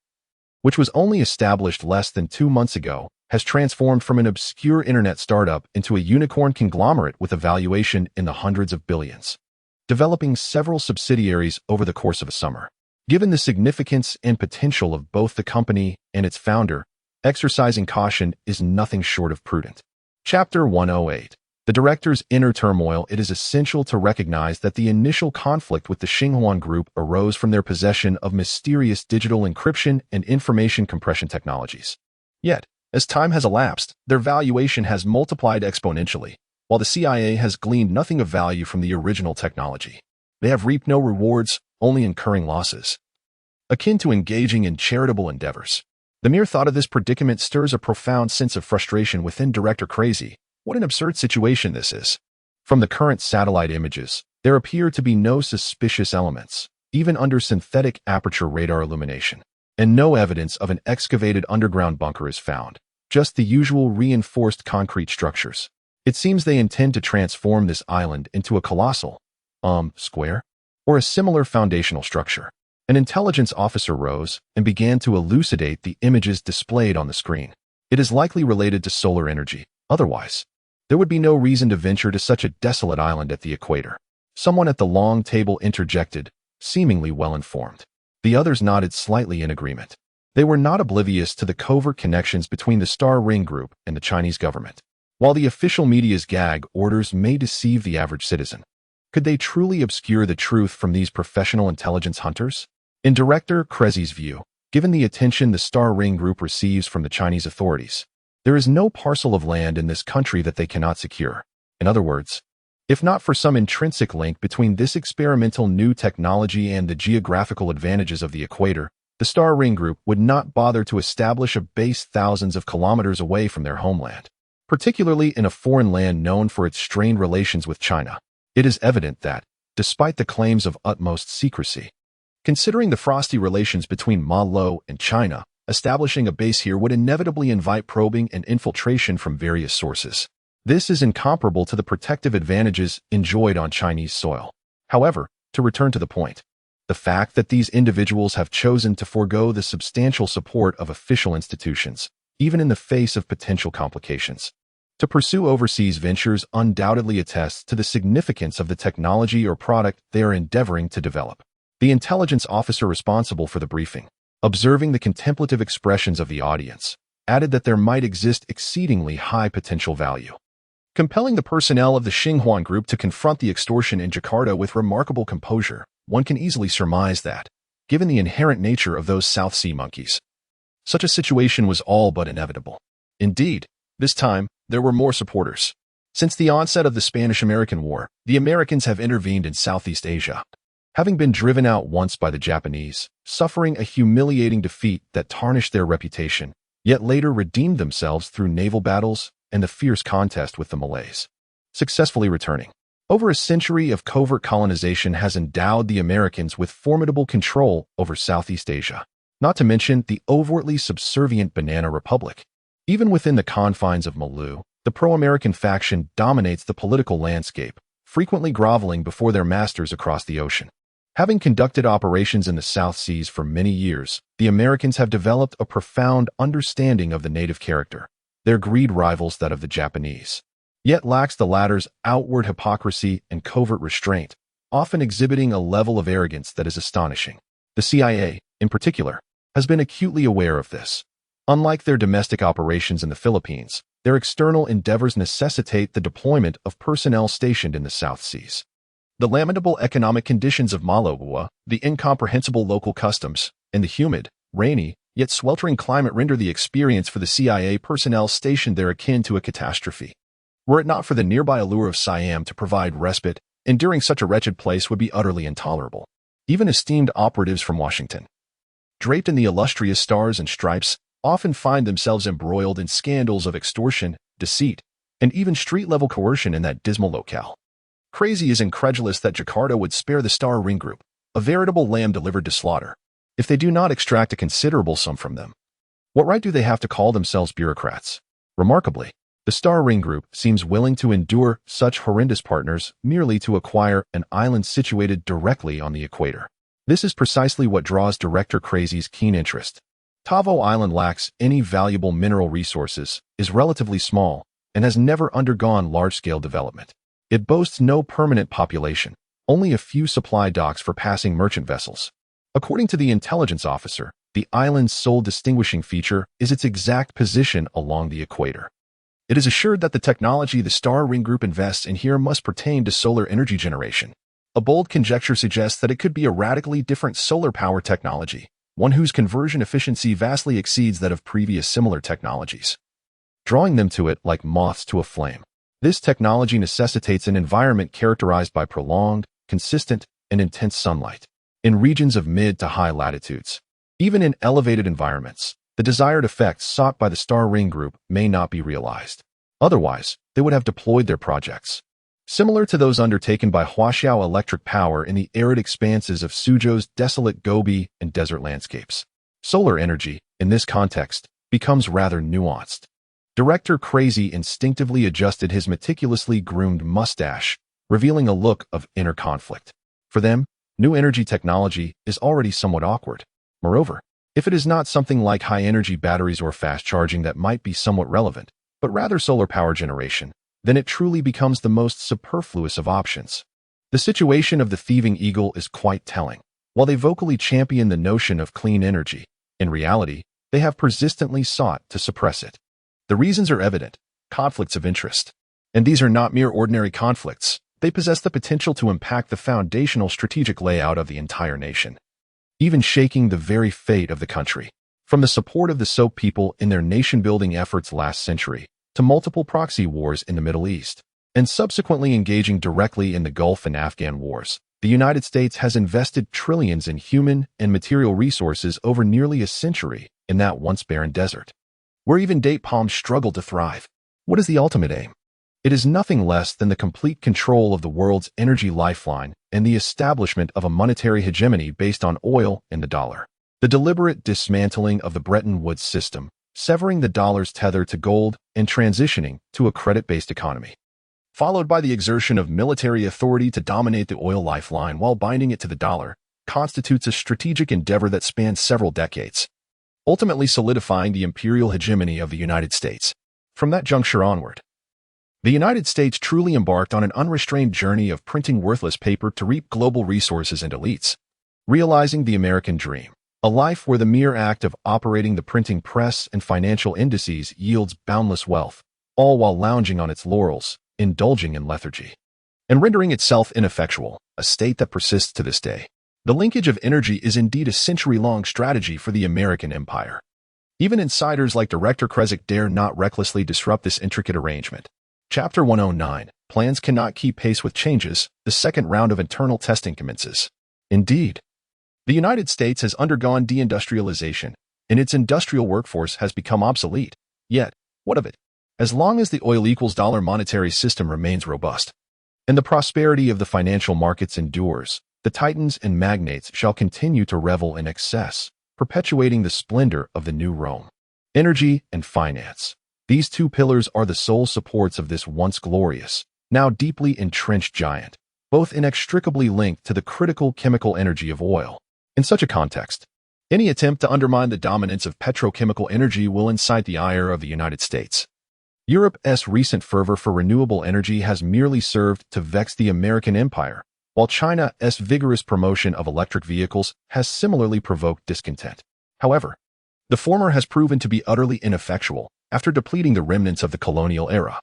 which was only established less than 2 months ago, has transformed from an obscure internet startup into a unicorn conglomerate with a valuation in the hundreds of billions, developing several subsidiaries over the course of a summer. Given the significance and potential of both the company and its founder, exercising caution is nothing short of prudent. Chapter 108. The director's inner turmoil. It is essential to recognize that the initial conflict with the Xinhuan Group arose from their possession of mysterious digital encryption and information compression technologies. Yet, as time has elapsed, their valuation has multiplied exponentially, while the CIA has gleaned nothing of value from the original technology. They have reaped no rewards, only incurring losses, akin to engaging in charitable endeavors. The mere thought of this predicament stirs a profound sense of frustration within Director Krejci. What an absurd situation this is. From the current satellite images, there appear to be no suspicious elements, even under synthetic aperture radar illumination, and no evidence of an excavated underground bunker is found, just the usual reinforced concrete structures. It seems they intend to transform this island into a colossal, square, or a similar foundational structure. An intelligence officer rose and began to elucidate the images displayed on the screen. It is likely related to solar energy. Otherwise, there would be no reason to venture to such a desolate island at the equator. Someone at the long table interjected, seemingly well-informed. The others nodded slightly in agreement. They were not oblivious to the covert connections between the Star Ring Group and the Chinese government. While the official media's gag orders may deceive the average citizen, could they truly obscure the truth from these professional intelligence hunters? In Director Krejci's view, given the attention the Star Ring Group receives from the Chinese authorities, there is no parcel of land in this country that they cannot secure. In other words, if not for some intrinsic link between this experimental new technology and the geographical advantages of the equator, the Star Ring Group would not bother to establish a base thousands of kilometers away from their homeland, particularly in a foreign land known for its strained relations with China. It is evident that, despite the claims of utmost secrecy, considering the frosty relations between Ma Lo and China, establishing a base here would inevitably invite probing and infiltration from various sources. This is incomparable to the protective advantages enjoyed on Chinese soil. However, to return to the point, the fact that these individuals have chosen to forego the substantial support of official institutions, even in the face of potential complications, to pursue overseas ventures undoubtedly attests to the significance of the technology or product they are endeavoring to develop. The intelligence officer responsible for the briefing, observing the contemplative expressions of the audience, added that there might exist exceedingly high potential value, compelling the personnel of the Xinhuan Group to confront the extortion in Jakarta with remarkable composure. One can easily surmise that, given the inherent nature of those South Sea monkeys, such a situation was all but inevitable. Indeed, this time, there were more supporters. Since the onset of the Spanish-American War, the Americans have intervened in Southeast Asia, having been driven out once by the Japanese, suffering a humiliating defeat that tarnished their reputation, yet later redeemed themselves through naval battles and the fierce contest with the Malays, successfully returning. Over a century of covert colonization has endowed the Americans with formidable control over Southeast Asia, not to mention the overtly subservient Banana Republic. Even within the confines of Malu, the pro-American faction dominates the political landscape, frequently groveling before their masters across the ocean. Having conducted operations in the South Seas for many years, the Americans have developed a profound understanding of the native character. Their greed rivals that of the Japanese, yet lacks the latter's outward hypocrisy and covert restraint, often exhibiting a level of arrogance that is astonishing. The CIA, in particular, has been acutely aware of this. Unlike their domestic operations in the Philippines, their external endeavors necessitate the deployment of personnel stationed in the South Seas. The lamentable economic conditions of Malagua, the incomprehensible local customs, and the humid, rainy, yet sweltering climate render the experience for the CIA personnel stationed there akin to a catastrophe. Were it not for the nearby allure of Siam to provide respite, enduring such a wretched place would be utterly intolerable. Even esteemed operatives from Washington, draped in the illustrious stars and stripes, often find themselves embroiled in scandals of extortion, deceit, and even street-level coercion in that dismal locale. Crazy is incredulous that Jakarta would spare the Star Ring Group, a veritable lamb delivered to slaughter, if they do not extract a considerable sum from them. What right do they have to call themselves bureaucrats? Remarkably, the Star Ring Group seems willing to endure such horrendous partners merely to acquire an island situated directly on the equator. This is precisely what draws Director Crazy's keen interest. Tavo Island lacks any valuable mineral resources, is relatively small, and has never undergone large-scale development. It boasts no permanent population, only a few supply docks for passing merchant vessels. According to the intelligence officer, the island's sole distinguishing feature is its exact position along the equator. It is assured that the technology the Star Ring Group invests in here must pertain to solar energy generation. A bold conjecture suggests that it could be a radically different solar power technology, one whose conversion efficiency vastly exceeds that of previous similar technologies, drawing them to it like moths to a flame. This technology necessitates an environment characterized by prolonged, consistent, and intense sunlight. In regions of mid to high latitudes, even in elevated environments, the desired effects sought by the Star Ring Group may not be realized. Otherwise, they would have deployed their projects, similar to those undertaken by Huaxiao Electric Power in the arid expanses of Suzhou's desolate Gobi and desert landscapes. Solar energy, in this context, becomes rather nuanced. Director Crazy instinctively adjusted his meticulously groomed mustache, revealing a look of inner conflict. For them, new energy technology is already somewhat awkward. Moreover, if it is not something like high-energy batteries or fast charging that might be somewhat relevant, but rather solar power generation, then it truly becomes the most superfluous of options. The situation of the thieving eagle is quite telling. While they vocally champion the notion of clean energy, in reality, they have persistently sought to suppress it. The reasons are evident: conflicts of interest. And these are not mere ordinary conflicts. They possess the potential to impact the foundational strategic layout of the entire nation, even shaking the very fate of the country. From the support of the Soap people in their nation-building efforts last century, to multiple proxy wars in the Middle East, and subsequently engaging directly in the Gulf and Afghan wars, the United States has invested trillions in human and material resources over nearly a century in that once barren desert, where even date palms struggle to thrive. What is the ultimate aim? It is nothing less than the complete control of the world's energy lifeline and the establishment of a monetary hegemony based on oil and the dollar. The deliberate dismantling of the Bretton Woods system, severing the dollar's tether to gold and transitioning to a credit-based economy, followed by the exertion of military authority to dominate the oil lifeline while binding it to the dollar, constitutes a strategic endeavor that spans several decades, ultimately solidifying the imperial hegemony of the United States. From that juncture onward, the United States truly embarked on an unrestrained journey of printing worthless paper to reap global resources and elites, realizing the American dream, a life where the mere act of operating the printing press and financial indices yields boundless wealth, all while lounging on its laurels, indulging in lethargy, and rendering itself ineffectual, a state that persists to this day. The linkage of energy is indeed a century-long strategy for the American empire. Even insiders like Director Kresik dare not recklessly disrupt this intricate arrangement. Chapter 109. Plans cannot keep pace with changes. The second round of internal testing commences. Indeed, the United States has undergone deindustrialization, and its industrial workforce has become obsolete. Yet, what of it? As long as the oil equals dollar monetary system remains robust, and the prosperity of the financial markets endures, the titans and magnates shall continue to revel in excess, perpetuating the splendor of the new Rome. Energy and finance. These two pillars are the sole supports of this once glorious, now deeply entrenched giant, both inextricably linked to the critical chemical energy of oil. In such a context, any attempt to undermine the dominance of petrochemical energy will incite the ire of the United States. Europe's recent fervor for renewable energy has merely served to vex the American empire, while China's vigorous promotion of electric vehicles has similarly provoked discontent. However, the former has proven to be utterly ineffectual after depleting the remnants of the colonial era.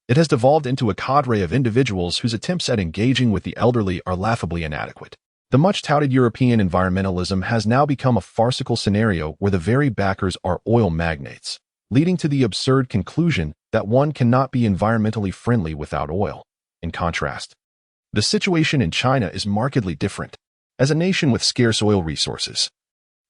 It has devolved into a cadre of individuals whose attempts at engaging with the elderly are laughably inadequate. The much-touted European environmentalism has now become a farcical scenario where the very backers are oil magnates, leading to the absurd conclusion that one cannot be environmentally friendly without oil. In contrast, the situation in China is markedly different. As a nation with scarce oil resources,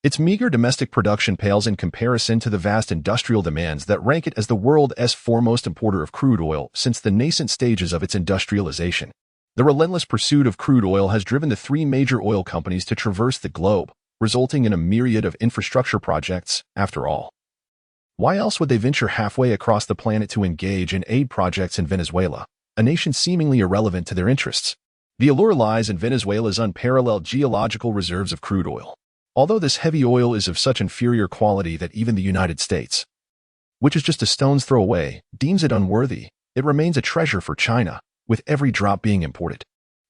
its meager domestic production pales in comparison to the vast industrial demands that rank it as the world's foremost importer of crude oil since the nascent stages of its industrialization. The relentless pursuit of crude oil has driven the three major oil companies to traverse the globe, resulting in a myriad of infrastructure projects. After all, why else would they venture halfway across the planet to engage in aid projects in Venezuela, a nation seemingly irrelevant to their interests? The allure lies in Venezuela's unparalleled geological reserves of crude oil. Although this heavy oil is of such inferior quality that even the United States, which is just a stone's throw away, deems it unworthy, it remains a treasure for China, with every drop being imported.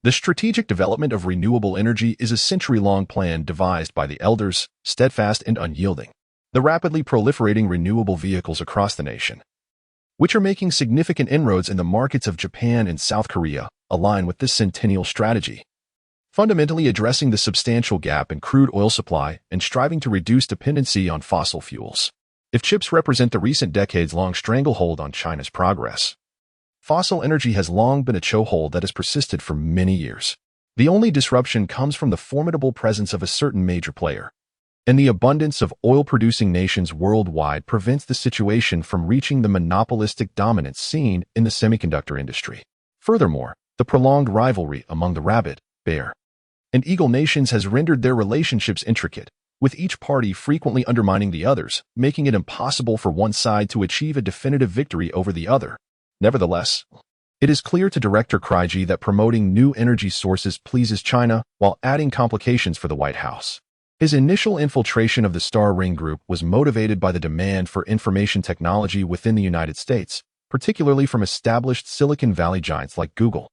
The strategic development of renewable energy is a century-long plan devised by the elders, steadfast and unyielding. The rapidly proliferating renewable vehicles across the nation, which are making significant inroads in the markets of Japan and South Korea, align with this centennial strategy, fundamentally addressing the substantial gap in crude oil supply and striving to reduce dependency on fossil fuels. If chips represent the recent decades-long stranglehold on China's progress, fossil energy has long been a chokehold that has persisted for many years. The only disruption comes from the formidable presence of a certain major player, and the abundance of oil-producing nations worldwide prevents the situation from reaching the monopolistic dominance seen in the semiconductor industry. Furthermore, the prolonged rivalry among the rabbit, bear, and eagle nations has rendered their relationships intricate, with each party frequently undermining the others, making it impossible for one side to achieve a definitive victory over the other. Nevertheless, it is clear to Director Qi that promoting new energy sources pleases China while adding complications for the White House. His initial infiltration of the Star Ring Group was motivated by the demand for information technology within the United States, particularly from established Silicon Valley giants like Google,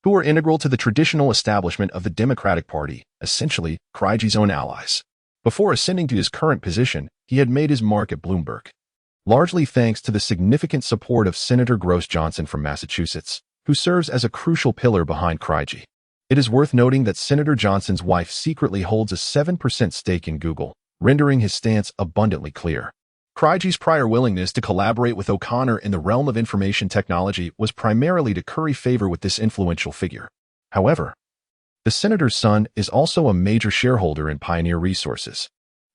who were integral to the traditional establishment of the Democratic Party, essentially Qi's own allies. Before ascending to his current position, he had made his mark at Bloomberg, largely thanks to the significant support of Senator Gross Johnson from Massachusetts, who serves as a crucial pillar behind Qi. It is worth noting that Senator Johnson's wife secretly holds a 7% stake in Google, rendering his stance abundantly clear. Qi's prior willingness to collaborate with O'Connor in the realm of information technology was primarily to curry favor with this influential figure. However, the senator's son is also a major shareholder in Pioneer Resources,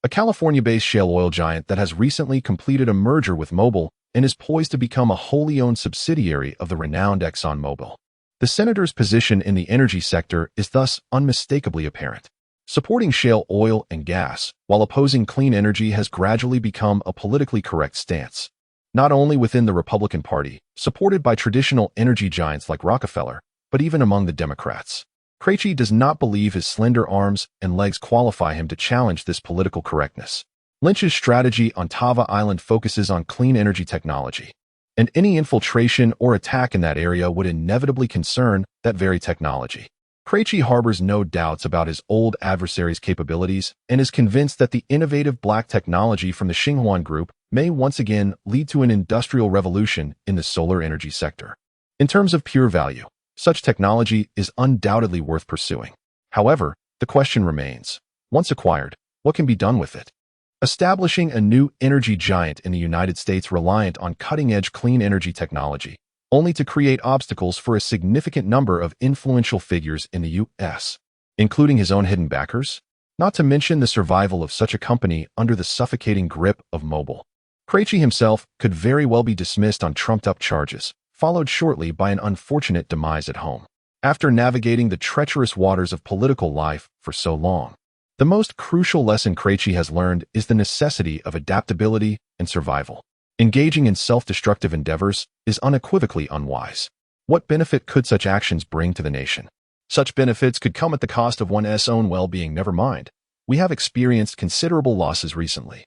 a California-based shale oil giant that has recently completed a merger with Mobil and is poised to become a wholly owned subsidiary of the renowned ExxonMobil. The senator's position in the energy sector is thus unmistakably apparent. Supporting shale oil and gas while opposing clean energy has gradually become a politically correct stance, not only within the Republican Party, supported by traditional energy giants like Rockefeller, but even among the Democrats. Qi does not believe his slender arms and legs qualify him to challenge this political correctness. Lin Qi's strategy on Tava Island focuses on clean energy technology, and any infiltration or attack in that area would inevitably concern that very technology. Qi harbors no doubts about his old adversary's capabilities and is convinced that the innovative black technology from the Xinhuan Group may once again lead to an industrial revolution in the solar energy sector. In terms of pure value, such technology is undoubtedly worth pursuing. However, the question remains, once acquired, what can be done with it? Establishing a new energy giant in the United States reliant on cutting-edge clean energy technology only to create obstacles for a significant number of influential figures in the U.S., including his own hidden backers, not to mention the survival of such a company under the suffocating grip of mobile. Krejci himself could very well be dismissed on trumped-up charges, followed shortly by an unfortunate demise at home. After navigating the treacherous waters of political life for so long, the most crucial lesson Krejci has learned is the necessity of adaptability and survival. Engaging in self-destructive endeavors is unequivocally unwise. What benefit could such actions bring to the nation? Such benefits could come at the cost of one's own well-being. Never mind, we have experienced considerable losses recently.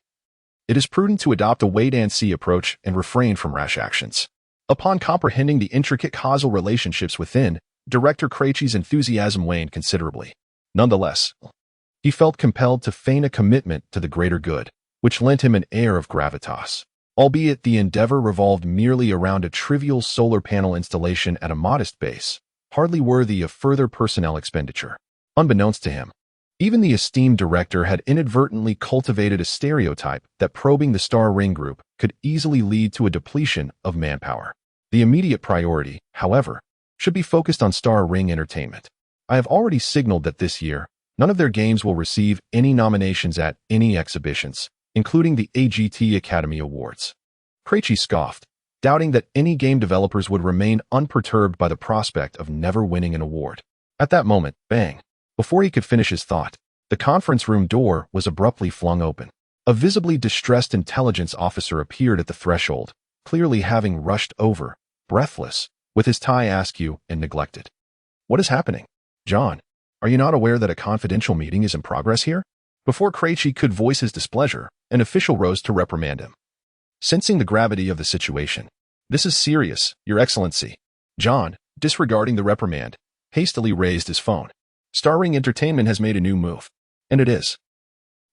It is prudent to adopt a wait-and-see approach and refrain from rash actions. Upon comprehending the intricate causal relationships within, Director Krejci's enthusiasm waned considerably. Nonetheless, he felt compelled to feign a commitment to the greater good, which lent him an air of gravitas. Albeit the endeavor revolved merely around a trivial solar panel installation at a modest base, hardly worthy of further personnel expenditure. Unbeknownst to him, even the esteemed director had inadvertently cultivated a stereotype that probing the Star Ring Group could easily lead to a depletion of manpower. The immediate priority, however, should be focused on Star Ring Entertainment. I have already signaled that this year, none of their games will receive any nominations at any exhibitions, including the AGT Academy Awards. Krejci scoffed, doubting that any game developers would remain unperturbed by the prospect of never winning an award. At that moment, bang! Before he could finish his thought, the conference room door was abruptly flung open. A visibly distressed intelligence officer appeared at the threshold, clearly having rushed over, breathless, with his tie askew and neglected. What is happening? John, are you not aware that a confidential meeting is in progress here? Before Krejci could voice his displeasure, an official rose to reprimand him. Sensing the gravity of the situation, "This is serious, Your Excellency." John, disregarding the reprimand, hastily raised his phone. "Star Ring Entertainment has made a new move. And it is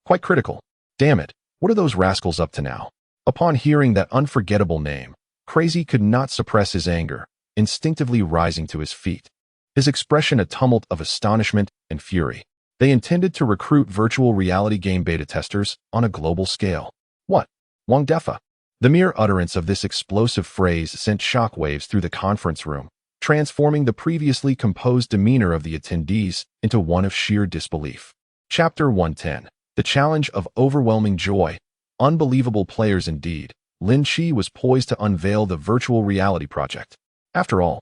quite critical. Damn it, what are those rascals up to now?" Upon hearing that unforgettable name, Krejci could not suppress his anger, instinctively rising to his feet. His expression a tumult of astonishment and fury. They intended to recruit virtual reality game beta testers on a global scale. What? Wang Defa? The mere utterance of this explosive phrase sent shockwaves through the conference room, transforming the previously composed demeanor of the attendees into one of sheer disbelief. Chapter 110. The Challenge of Overwhelming Joy. Unbelievable players indeed. Lin Qi was poised to unveil the virtual reality project. After all,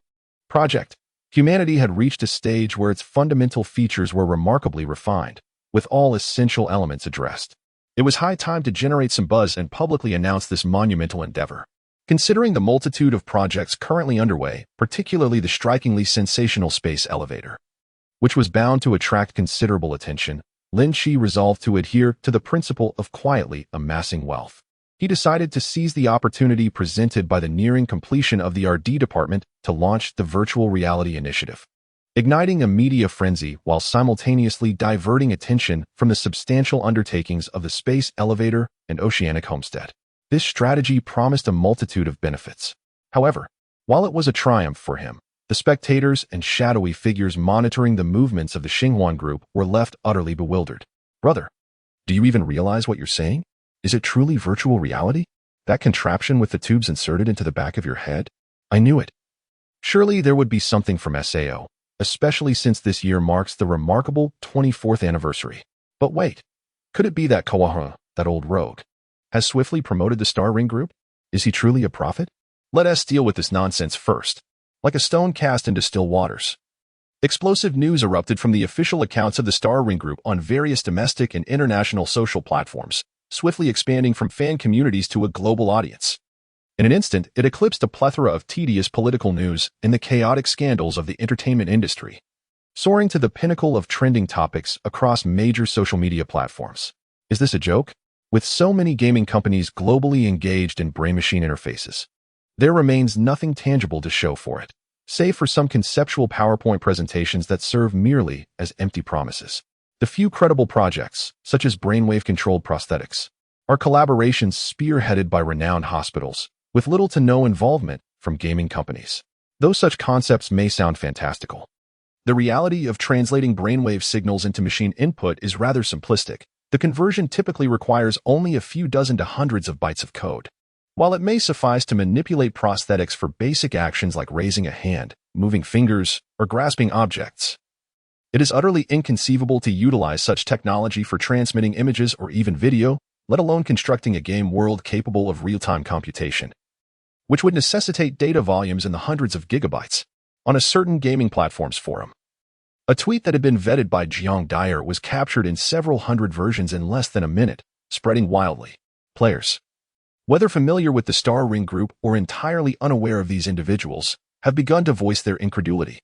humanity had reached a stage where its fundamental features were remarkably refined, with all essential elements addressed. It was high time to generate some buzz and publicly announce this monumental endeavor. Considering the multitude of projects currently underway, particularly the strikingly sensational space elevator, which was bound to attract considerable attention, Lin Qi resolved to adhere to the principle of quietly amassing wealth. He decided to seize the opportunity presented by the nearing completion of the R&D department to launch the Virtual Reality Initiative, igniting a media frenzy while simultaneously diverting attention from the substantial undertakings of the space elevator and oceanic homestead. This strategy promised a multitude of benefits. However, while it was a triumph for him, the spectators and shadowy figures monitoring the movements of the Xinhuan group were left utterly bewildered. "Brother, do you even realize what you're saying? Is it truly virtual reality? That contraption with the tubes inserted into the back of your head? I knew it. Surely there would be something from SAO, especially since this year marks the remarkable 24th anniversary. But wait, could it be that Kawahara, that old rogue, has swiftly promoted the Star Ring Group? Is he truly a prophet? Let us deal with this nonsense first." Like a stone cast into still waters, explosive news erupted from the official accounts of the Star Ring Group on various domestic and international social platforms, swiftly expanding from fan communities to a global audience. In an instant, it eclipsed a plethora of tedious political news and the chaotic scandals of the entertainment industry, soaring to the pinnacle of trending topics across major social media platforms. Is this a joke? With so many gaming companies globally engaged in brain-machine interfaces, there remains nothing tangible to show for it, save for some conceptual PowerPoint presentations that serve merely as empty promises. The few credible projects, such as brainwave-controlled prosthetics, are collaborations spearheaded by renowned hospitals, with little to no involvement from gaming companies. Though such concepts may sound fantastical, the reality of translating brainwave signals into machine input is rather simplistic. The conversion typically requires only a few dozen to hundreds of bytes of code. While it may suffice to manipulate prosthetics for basic actions like raising a hand, moving fingers, or grasping objects, it is utterly inconceivable to utilize such technology for transmitting images or even video, let alone constructing a game world capable of real-time computation, which would necessitate data volumes in the hundreds of gigabytes. On a certain gaming platforms forum, a tweet that had been vetted by Jiang Dyer was captured in several hundred versions in less than a minute, spreading wildly. Players, whether familiar with the Star Ring group or entirely unaware of these individuals, have begun to voice their incredulity.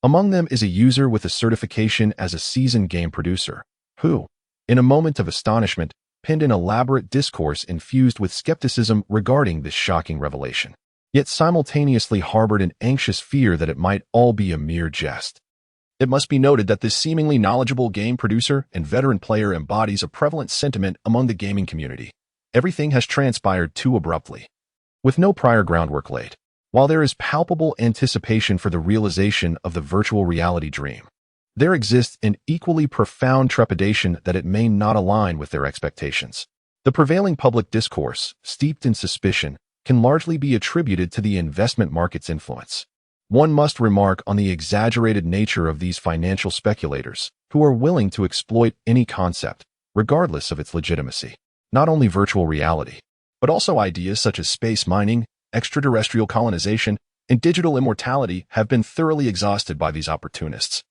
Among them is a user with a certification as a seasoned game producer, who, in a moment of astonishment, penned an elaborate discourse infused with skepticism regarding this shocking revelation, yet simultaneously harbored an anxious fear that it might all be a mere jest. It must be noted that this seemingly knowledgeable game producer and veteran player embodies a prevalent sentiment among the gaming community. Everything has transpired too abruptly, with no prior groundwork laid. While there is palpable anticipation for the realization of the virtual reality dream, there exists an equally profound trepidation that it may not align with their expectations. The prevailing public discourse, steeped in suspicion, can largely be attributed to the investment market's influence. One must remark on the exaggerated nature of these financial speculators, who are willing to exploit any concept, regardless of its legitimacy. Not only virtual reality, but also ideas such as space mining, extraterrestrial colonization, and digital immortality have been thoroughly exhausted by these opportunists.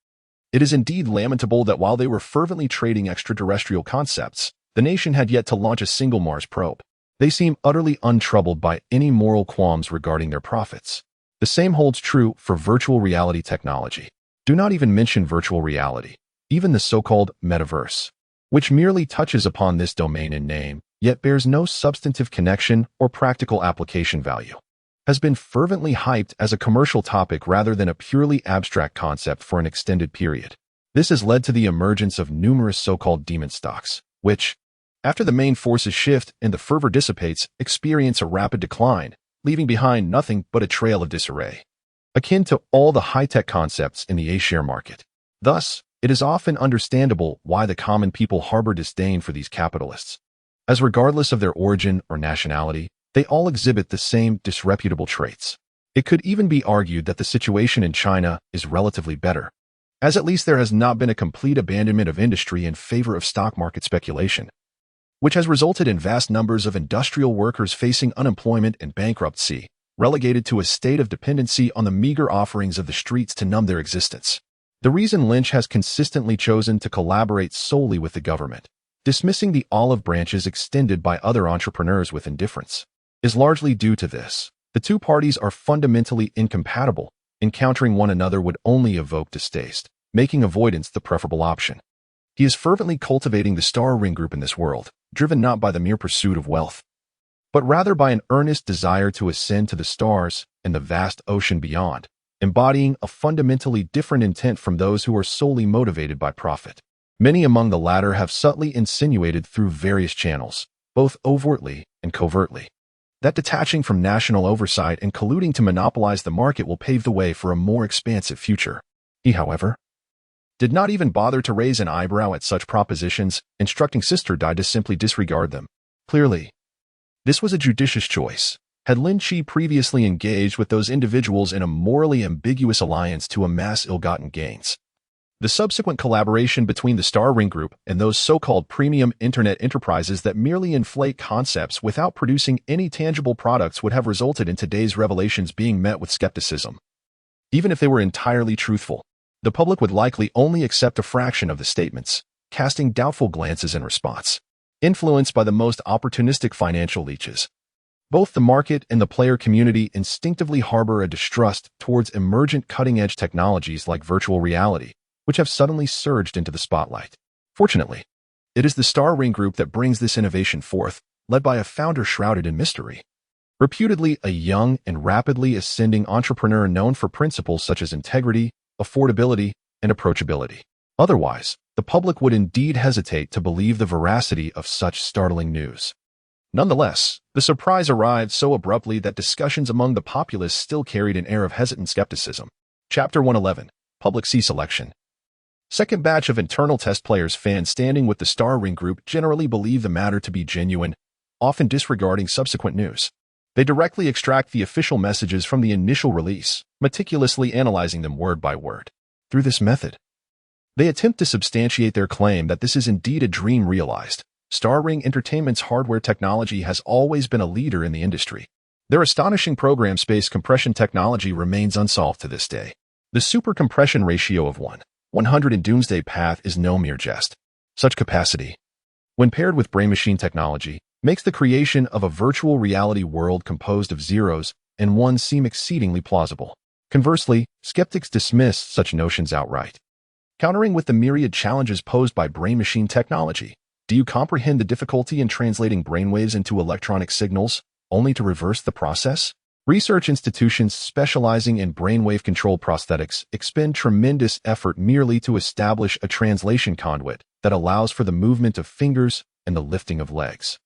It is indeed lamentable that while they were fervently trading extraterrestrial concepts, the nation had yet to launch a single Mars probe. They seem utterly untroubled by any moral qualms regarding their profits. The same holds true for virtual reality technology. Do not even mention virtual reality, even the so-called metaverse, which merely touches upon this domain in name, yet bears no substantive connection or practical application value, has been fervently hyped as a commercial topic rather than a purely abstract concept for an extended period. This has led to the emergence of numerous so-called demon stocks, which, after the main forces shift and the fervor dissipates, experience a rapid decline, leaving behind nothing but a trail of disarray, akin to all the high-tech concepts in the A-share market. Thus, it is often understandable why the common people harbor disdain for these capitalists, as regardless of their origin or nationality, they all exhibit the same disreputable traits. It could even be argued that the situation in China is relatively better, as at least there has not been a complete abandonment of industry in favor of stock market speculation, which has resulted in vast numbers of industrial workers facing unemployment and bankruptcy, relegated to a state of dependency on the meager offerings of the streets to numb their existence. The reason Lynch has consistently chosen to collaborate solely with the government, dismissing the olive branches extended by other entrepreneurs with indifference, is largely due to this. The two parties are fundamentally incompatible. Encountering one another would only evoke distaste, making avoidance the preferable option. He is fervently cultivating the Star Ring group in this world, driven not by the mere pursuit of wealth, but rather by an earnest desire to ascend to the stars and the vast ocean beyond, embodying a fundamentally different intent from those who are solely motivated by profit. Many among the latter have subtly insinuated through various channels, both overtly and covertly, that detaching from national oversight and colluding to monopolize the market will pave the way for a more expansive future. He, however, did not even bother to raise an eyebrow at such propositions, instructing Sister Dai to simply disregard them. Clearly, this was a judicious choice. Had Lin Qi previously engaged with those individuals in a morally ambiguous alliance to amass ill-gotten gains, the subsequent collaboration between the Star Ring Group and those so-called premium internet enterprises that merely inflate concepts without producing any tangible products would have resulted in today's revelations being met with skepticism. Even if they were entirely truthful, the public would likely only accept a fraction of the statements, casting doubtful glances in response, influenced by the most opportunistic financial leeches. Both the market and the player community instinctively harbor a distrust towards emergent cutting-edge technologies like virtual reality, which have suddenly surged into the spotlight. Fortunately, it is the Star Ring Group that brings this innovation forth, led by a founder shrouded in mystery. Reputedly a young and rapidly ascending entrepreneur known for principles such as integrity, affordability, and approachability. Otherwise, the public would indeed hesitate to believe the veracity of such startling news. Nonetheless, the surprise arrived so abruptly that discussions among the populace still carried an air of hesitant skepticism. Chapter 111. Public C-Selection. Second batch of internal test players fans standing with the Star Ring Group generally believe the matter to be genuine, often disregarding subsequent news. They directly extract the official messages from the initial release, meticulously analyzing them word by word. Through this method, they attempt to substantiate their claim that this is indeed a dream realized. Star Ring Entertainment's hardware technology has always been a leader in the industry. Their astonishing program space compression technology remains unsolved to this day. The super compression ratio of 100 in Doomsday Path is no mere jest. Such capacity, when paired with brain-machine technology, makes the creation of a virtual reality world composed of zeros and ones seem exceedingly plausible. Conversely, skeptics dismiss such notions outright. Countering with the myriad challenges posed by brain-machine technology, do you comprehend the difficulty in translating brainwaves into electronic signals, only to reverse the process? Research institutions specializing in brainwave control prosthetics expend tremendous effort merely to establish a translation conduit that allows for the movement of fingers and the lifting of legs.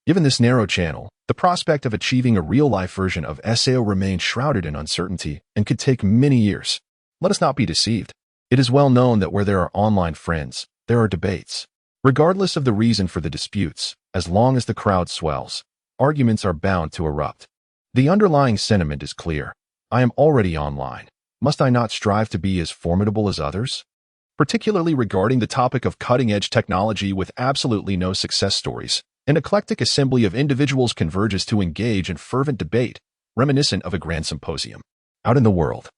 Given this narrow channel, the prospect of achieving a real-life version of SAO remains shrouded in uncertainty and could take many years. Let us not be deceived. It is well known that where there are online friends, there are debates. Regardless of the reason for the disputes, as long as the crowd swells, arguments are bound to erupt. The underlying sentiment is clear. I am already online. Must I not strive to be as formidable as others? Particularly regarding the topic of cutting-edge technology with absolutely no success stories, an eclectic assembly of individuals converges to engage in fervent debate, reminiscent of a grand symposium. Out in the world,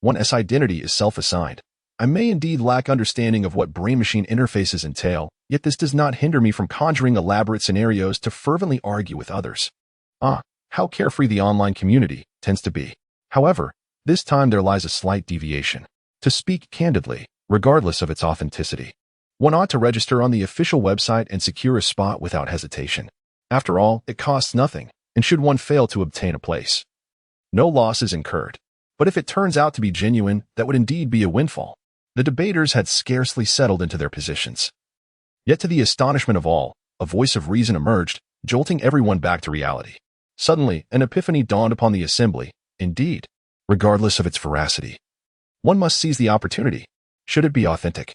one's identity is self-assigned. I may indeed lack understanding of what brain-machine interfaces entail, yet this does not hinder me from conjuring elaborate scenarios to fervently argue with others. How carefree the online community tends to be. However, this time there lies a slight deviation. To speak candidly, regardless of its authenticity, one ought to register on the official website and secure a spot without hesitation. After all, it costs nothing, and should one fail to obtain a place, no loss is incurred. But if it turns out to be genuine, that would indeed be a windfall. The debaters had scarcely settled into their positions. Yet to the astonishment of all, a voice of reason emerged, jolting everyone back to reality. Suddenly, an epiphany dawned upon the assembly. Indeed, regardless of its veracity, one must seize the opportunity, should it be authentic.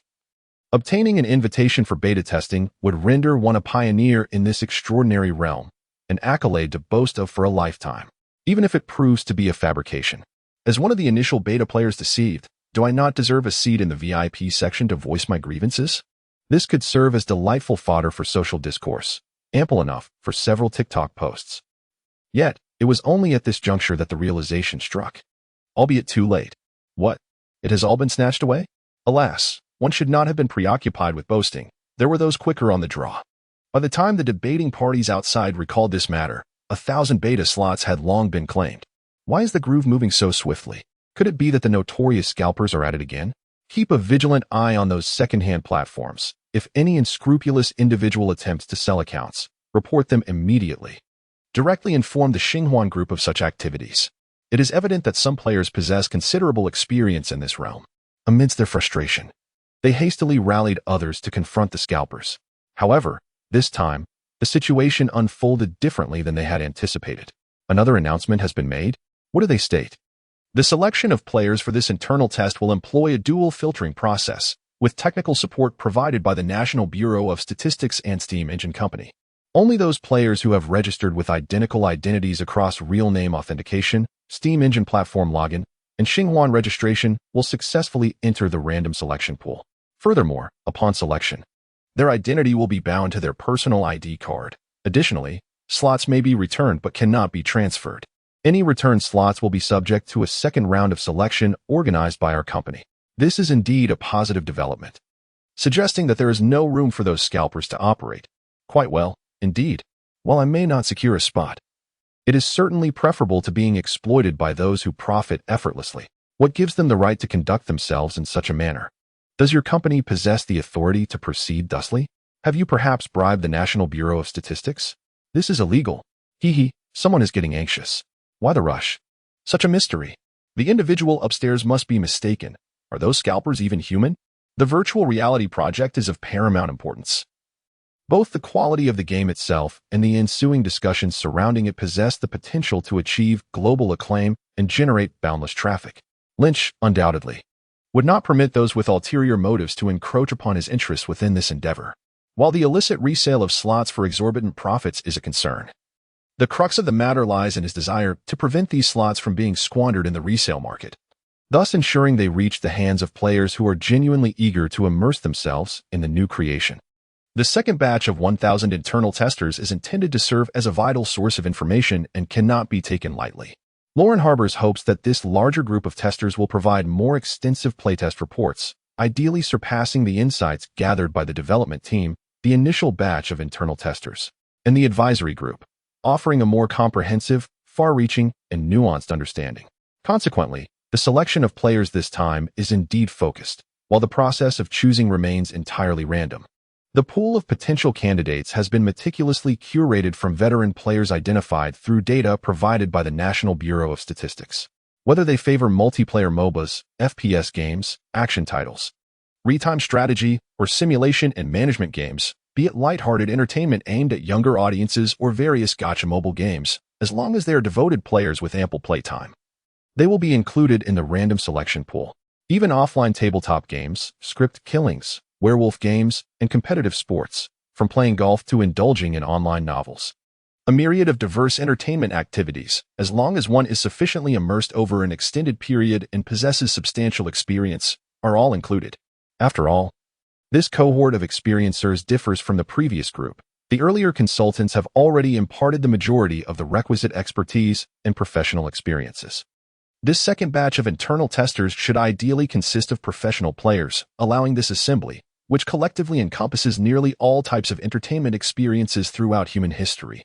Obtaining an invitation for beta testing would render one a pioneer in this extraordinary realm, an accolade to boast of for a lifetime, even if it proves to be a fabrication. As one of the initial beta players deceived, do I not deserve a seat in the VIP section to voice my grievances? This could serve as delightful fodder for social discourse, ample enough for several TikTok posts. Yet, it was only at this juncture that the realization struck. Albeit too late. What? It has all been snatched away? Alas, one should not have been preoccupied with boasting. There were those quicker on the draw. By the time the debating parties outside recalled this matter, 1,000 beta slots had long been claimed. Why is the groove moving so swiftly? Could it be that the notorious scalpers are at it again? Keep a vigilant eye on those second-hand platforms. If any unscrupulous individual attempts to sell accounts, report them immediately. Directly inform the Xinhuan group of such activities. It is evident that some players possess considerable experience in this realm. Amidst their frustration, they hastily rallied others to confront the scalpers. However, this time, the situation unfolded differently than they had anticipated. Another announcement has been made. What do they state? The selection of players for this internal test will employ a dual filtering process, with technical support provided by the National Bureau of Statistics and Steam Engine Company. Only those players who have registered with identical identities across real name authentication, Steam Engine platform login, and Xinhuan registration will successfully enter the random selection pool. Furthermore, upon selection, their identity will be bound to their personal ID card. Additionally, slots may be returned but cannot be transferred. Any returned slots will be subject to a second round of selection organized by our company. This is indeed a positive development, suggesting that there is no room for those scalpers to operate. Quite well, indeed. While I may not secure a spot, it is certainly preferable to being exploited by those who profit effortlessly. What gives them the right to conduct themselves in such a manner? Does your company possess the authority to proceed thusly? Have you perhaps bribed the National Bureau of Statistics? This is illegal. Someone is getting anxious. Why the rush? Such a mystery. The individual upstairs must be mistaken. Are those scalpers even human? The virtual reality project is of paramount importance. Both the quality of the game itself and the ensuing discussions surrounding it possess the potential to achieve global acclaim and generate boundless traffic. Lin Qi, undoubtedly, would not permit those with ulterior motives to encroach upon his interests within this endeavor. While the illicit resale of slots for exorbitant profits is a concern, The crux of the matter lies in his desire to prevent these slots from being squandered in the resale market, thus ensuring they reach the hands of players who are genuinely eager to immerse themselves in the new creation. The second batch of 1,000 internal testers is intended to serve as a vital source of information and cannot be taken lightly. Lauren harbors hopes that this larger group of testers will provide more extensive playtest reports, ideally surpassing the insights gathered by the development team, the initial batch of internal testers, and the advisory group, offering a more comprehensive, far-reaching, and nuanced understanding. Consequently, the selection of players this time is indeed focused, while the process of choosing remains entirely random. The pool of potential candidates has been meticulously curated from veteran players identified through data provided by the National Bureau of Statistics. Whether they favor multiplayer MOBAs, FPS games, action titles, real-time strategy, or simulation and management games, be it lighthearted entertainment aimed at younger audiences or various gacha mobile games, as long as they are devoted players with ample playtime, they will be included in the random selection pool. Even offline tabletop games, script killings, werewolf games, and competitive sports, from playing golf to indulging in online novels. A myriad of diverse entertainment activities, as long as one is sufficiently immersed over an extended period and possesses substantial experience, are all included. After all, this cohort of experiencers differs from the previous group. The earlier consultants have already imparted the majority of the requisite expertise and professional experiences. This second batch of internal testers should ideally consist of professional players, allowing this assembly, which collectively encompasses nearly all types of entertainment experiences throughout human history,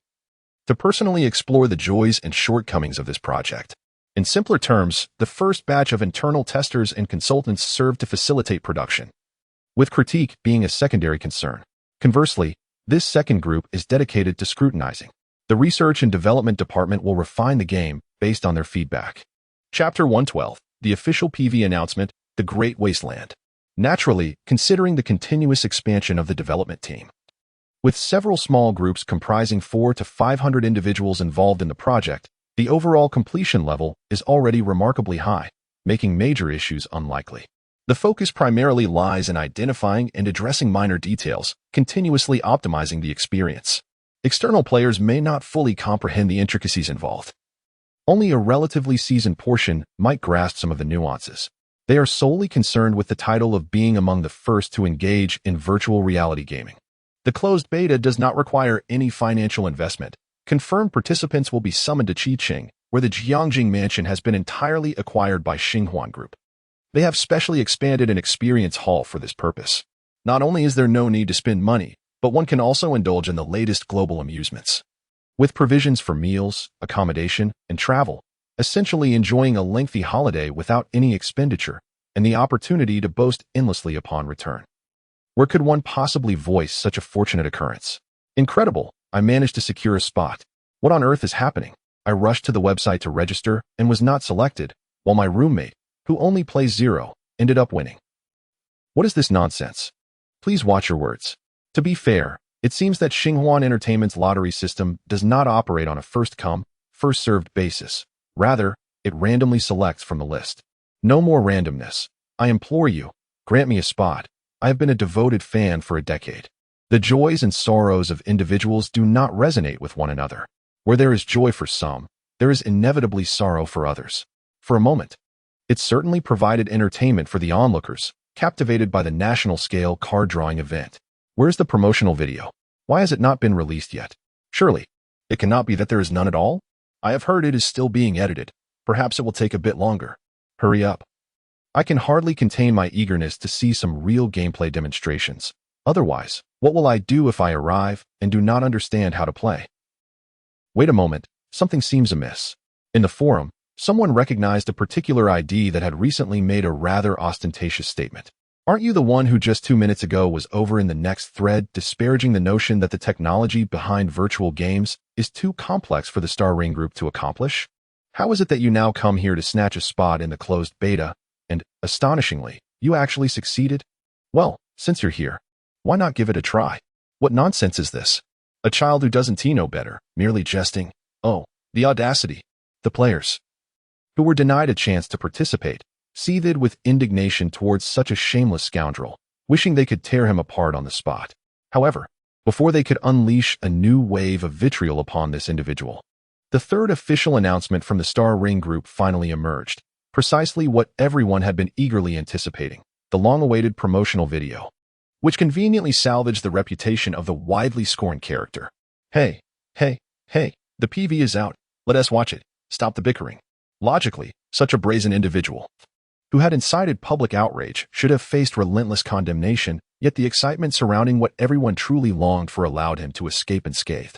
to personally explore the joys and shortcomings of this project. In simpler terms, the first batch of internal testers and consultants serve to facilitate production, with critique being a secondary concern. Conversely, this second group is dedicated to scrutinizing. The research and development department will refine the game based on their feedback. Chapter 112, the official PV announcement, The Great Wasteland. Naturally, considering the continuous expansion of the development team, with several small groups comprising 400 to 500 individuals involved in the project, the overall completion level is already remarkably high, making major issues unlikely. The focus primarily lies in identifying and addressing minor details, continuously optimizing the experience. External players may not fully comprehend the intricacies involved. Only a relatively seasoned portion might grasp some of the nuances. They are solely concerned with the title of being among the first to engage in virtual reality gaming. The closed beta does not require any financial investment. Confirmed participants will be summoned to Qiqing, where the Jiangjing mansion has been entirely acquired by Xinhuan Group. They have specially expanded an experience hall for this purpose. Not only is there no need to spend money, but one can also indulge in the latest global amusements, with provisions for meals, accommodation, and travel, essentially enjoying a lengthy holiday without any expenditure, and the opportunity to boast endlessly upon return. Where could one possibly voice such a fortunate occurrence? Incredible! I managed to secure a spot. What on earth is happening? I rushed to the website to register and was not selected, while my roommate, who only plays Zero, ended up winning. What is this nonsense? Please watch your words. To be fair, it seems that Xinhuan Entertainment's lottery system does not operate on a first-come, first-served basis. Rather, it randomly selects from the list. No more randomness. I implore you, grant me a spot. I have been a devoted fan for a decade. The joys and sorrows of individuals do not resonate with one another. Where there is joy for some, there is inevitably sorrow for others. For a moment, it certainly provided entertainment for the onlookers, captivated by the national-scale card drawing event. Where's the promotional video? Why has it not been released yet? Surely, it cannot be that there is none at all? I have heard it is still being edited. Perhaps it will take a bit longer. Hurry up. I can hardly contain my eagerness to see some real gameplay demonstrations. Otherwise, what will I do if I arrive and do not understand how to play? Wait a moment, something seems amiss. In the forum, someone recognized a particular ID that had recently made a rather ostentatious statement. Aren't you the one who just 2 minutes ago was over in the next thread disparaging the notion that the technology behind virtual games is too complex for the Star Ring Group to accomplish? How is it that you now come here to snatch a spot in the closed beta, and, astonishingly, you actually succeeded? Well, since you're here, why not give it a try? What nonsense is this? A child who doesn't know better, merely jesting. Oh, the audacity. The players, who were denied a chance to participate, seethed with indignation towards such a shameless scoundrel, wishing they could tear him apart on the spot. However, before they could unleash a new wave of vitriol upon this individual. The third official announcement from the Star Ring Group finally emerged, precisely what everyone had been eagerly anticipating, the long-awaited promotional video, which conveniently salvaged the reputation of the widely scorned character. Hey, the PV is out. Let us watch it. Stop the bickering. Logically, such a brazen individual, who had incited public outrage, should have faced relentless condemnation, yet the excitement surrounding what everyone truly longed for allowed him to escape unscathed.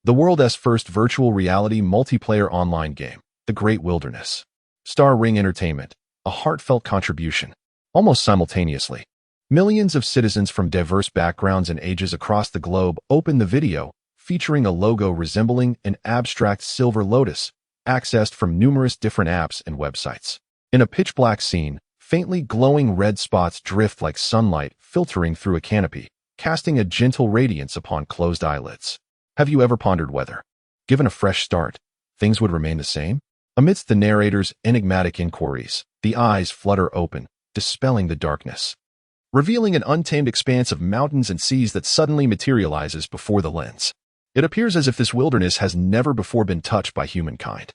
The world's first virtual reality multiplayer online game, The Great Wilderness. Star Ring Entertainment, a heartfelt contribution. Almost simultaneously, millions of citizens from diverse backgrounds and ages across the globe opened the video, featuring a logo resembling an abstract silver lotus, accessed from numerous different apps and websites. In a pitch-black scene, faintly glowing red spots drift like sunlight filtering through a canopy, casting a gentle radiance upon closed eyelids. Have you ever pondered whether, given a fresh start, things would remain the same? Amidst the narrator's enigmatic inquiries, the eyes flutter open, dispelling the darkness, revealing an untamed expanse of mountains and seas that suddenly materializes before the lens. It appears as if this wilderness has never before been touched by humankind.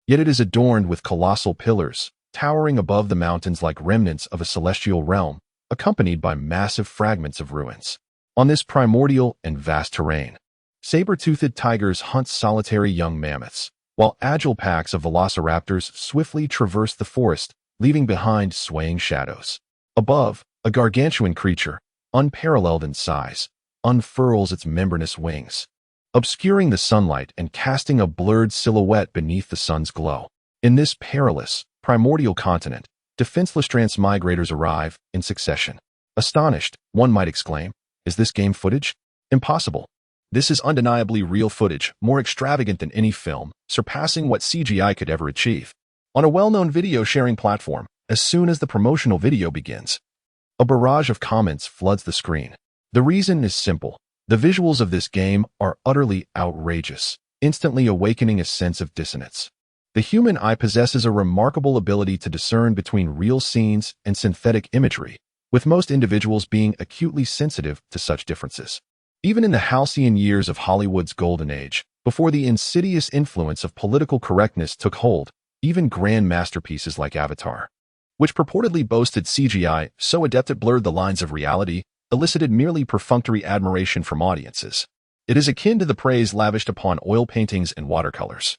Yet it is adorned with colossal pillars, towering above the mountains like remnants of a celestial realm, accompanied by massive fragments of ruins. On this primordial and vast terrain, saber-toothed tigers hunt solitary young mammoths, while agile packs of velociraptors swiftly traverse the forest, leaving behind swaying shadows. Above, a gargantuan creature, unparalleled in size, unfurls its membranous wings, obscuring the sunlight and casting a blurred silhouette beneath the sun's glow. In this perilous, primordial continent, defenseless transmigrators arrive in succession. Astonished, one might exclaim, is this game footage? Impossible. This is undeniably real footage, more extravagant than any film, surpassing what CGI could ever achieve. On a well-known video-sharing platform, as soon as the promotional video begins, a barrage of comments floods the screen. The reason is simple. The visuals of this game are utterly outrageous, instantly awakening a sense of dissonance. The human eye possesses a remarkable ability to discern between real scenes and synthetic imagery, with most individuals being acutely sensitive to such differences. Even in the halcyon years of Hollywood's golden age, before the insidious influence of political correctness took hold, even grand masterpieces like Avatar, which purportedly boasted CGI so adept it blurred the lines of reality, elicited merely perfunctory admiration from audiences. It is akin to the praise lavished upon oil paintings and watercolors,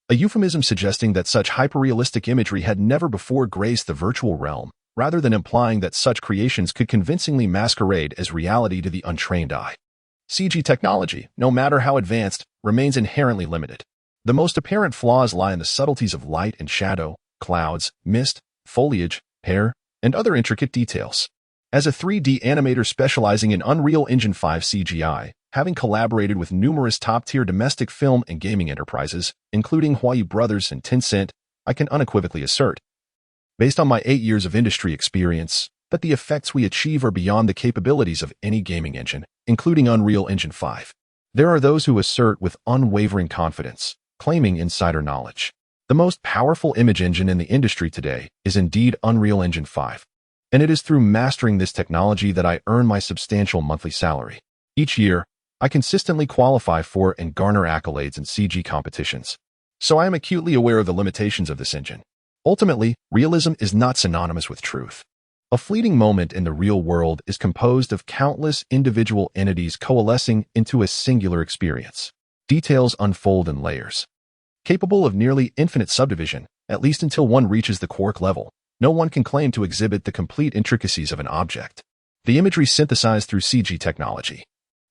a euphemism suggesting that such hyperrealistic imagery had never before graced the virtual realm, rather than implying that such creations could convincingly masquerade as reality to the untrained eye. CG technology, no matter how advanced, remains inherently limited. The most apparent flaws lie in the subtleties of light and shadow, clouds, mist, foliage, hair, and other intricate details. As a 3D animator specializing in Unreal Engine 5 CGI, having collaborated with numerous top-tier domestic film and gaming enterprises, including Huayi Brothers and Tencent, I can unequivocally assert, based on my 8 years of industry experience, that the effects we achieve are beyond the capabilities of any gaming engine, including Unreal Engine 5. There are those who assert with unwavering confidence, claiming insider knowledge, the most powerful image engine in the industry today is indeed Unreal Engine 5. And it is through mastering this technology that I earn my substantial monthly salary. Each year, I consistently qualify for and garner accolades in CG competitions. So I am acutely aware of the limitations of this engine. Ultimately, realism is not synonymous with truth. A fleeting moment in the real world is composed of countless individual entities coalescing into a singular experience. Details unfold in layers, capable of nearly infinite subdivision, at least until one reaches the quark level. No one can claim to exhibit the complete intricacies of an object. The imagery synthesized through CG technology,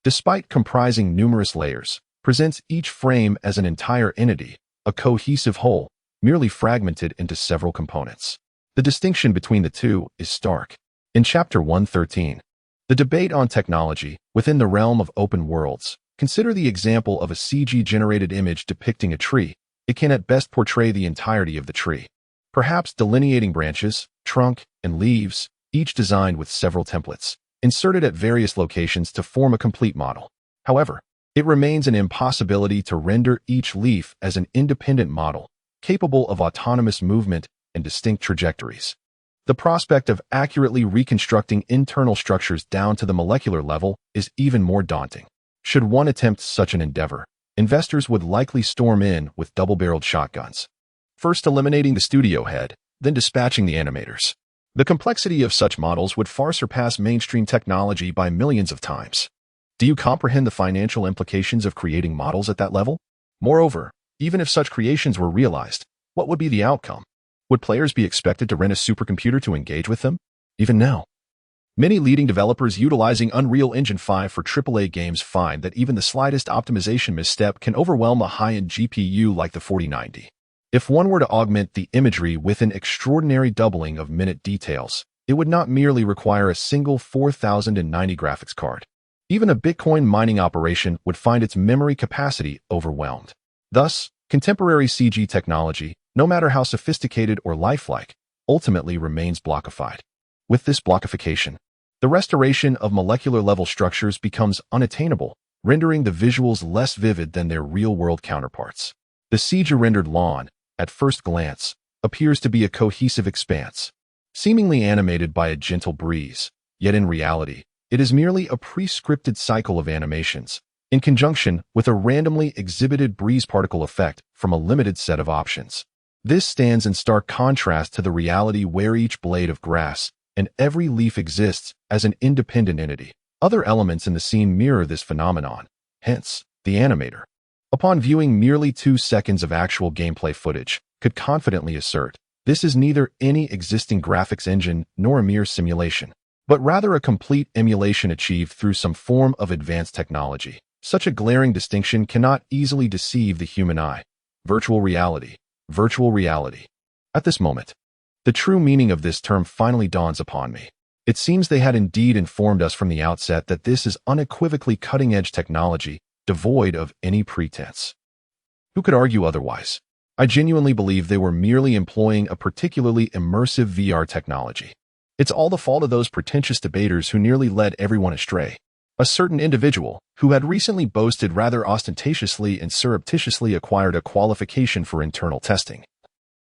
despite comprising numerous layers, presents each frame as an entire entity, a cohesive whole, merely fragmented into several components. The distinction between the two is stark. In Chapter 113, the debate on technology within the realm of open worlds, consider the example of a CG-generated image depicting a tree. It can at best portray the entirety of the tree, perhaps delineating branches, trunk, and leaves, each designed with several templates, inserted at various locations to form a complete model. However, it remains an impossibility to render each leaf as an independent model, capable of autonomous movement and distinct trajectories. The prospect of accurately reconstructing internal structures down to the molecular level is even more daunting. Should one attempt such an endeavor, investors would likely storm in with double-barreled shotguns, first eliminating the studio head, then dispatching the animators. The complexity of such models would far surpass mainstream technology by millions of times. Do you comprehend the financial implications of creating models at that level? Moreover, even if such creations were realized, what would be the outcome? Would players be expected to rent a supercomputer to engage with them? Even now, many leading developers utilizing Unreal Engine 5 for AAA games find that even the slightest optimization misstep can overwhelm a high-end GPU like the 4090. If one were to augment the imagery with an extraordinary doubling of minute details, it would not merely require a single 4090 graphics card. Even a Bitcoin mining operation would find its memory capacity overwhelmed. Thus, contemporary CG technology, no matter how sophisticated or lifelike, ultimately remains blockified. With this blockification, the restoration of molecular-level structures becomes unattainable, rendering the visuals less vivid than their real-world counterparts. The CG-rendered lawn, at first glance, appears to be a cohesive expanse, seemingly animated by a gentle breeze, yet in reality, it is merely a pre-scripted cycle of animations, in conjunction with a randomly exhibited breeze particle effect from a limited set of options. This stands in stark contrast to the reality where each blade of grass and every leaf exists as an independent entity. Other elements in the scene mirror this phenomenon, hence, the animator, upon viewing merely 2 seconds of actual gameplay footage, could confidently assert, this is neither any existing graphics engine nor a mere simulation, but rather a complete emulation achieved through some form of advanced technology. Such a glaring distinction cannot easily deceive the human eye. Virtual reality. Virtual reality. At this moment, the true meaning of this term finally dawns upon me. It seems they had indeed informed us from the outset that this is unequivocally cutting-edge technology, devoid of any pretense. Who could argue otherwise? I genuinely believe they were merely employing a particularly immersive VR technology. It's all the fault of those pretentious debaters who nearly led everyone astray. A certain individual, who had recently boasted rather ostentatiously and surreptitiously acquired a qualification for internal testing,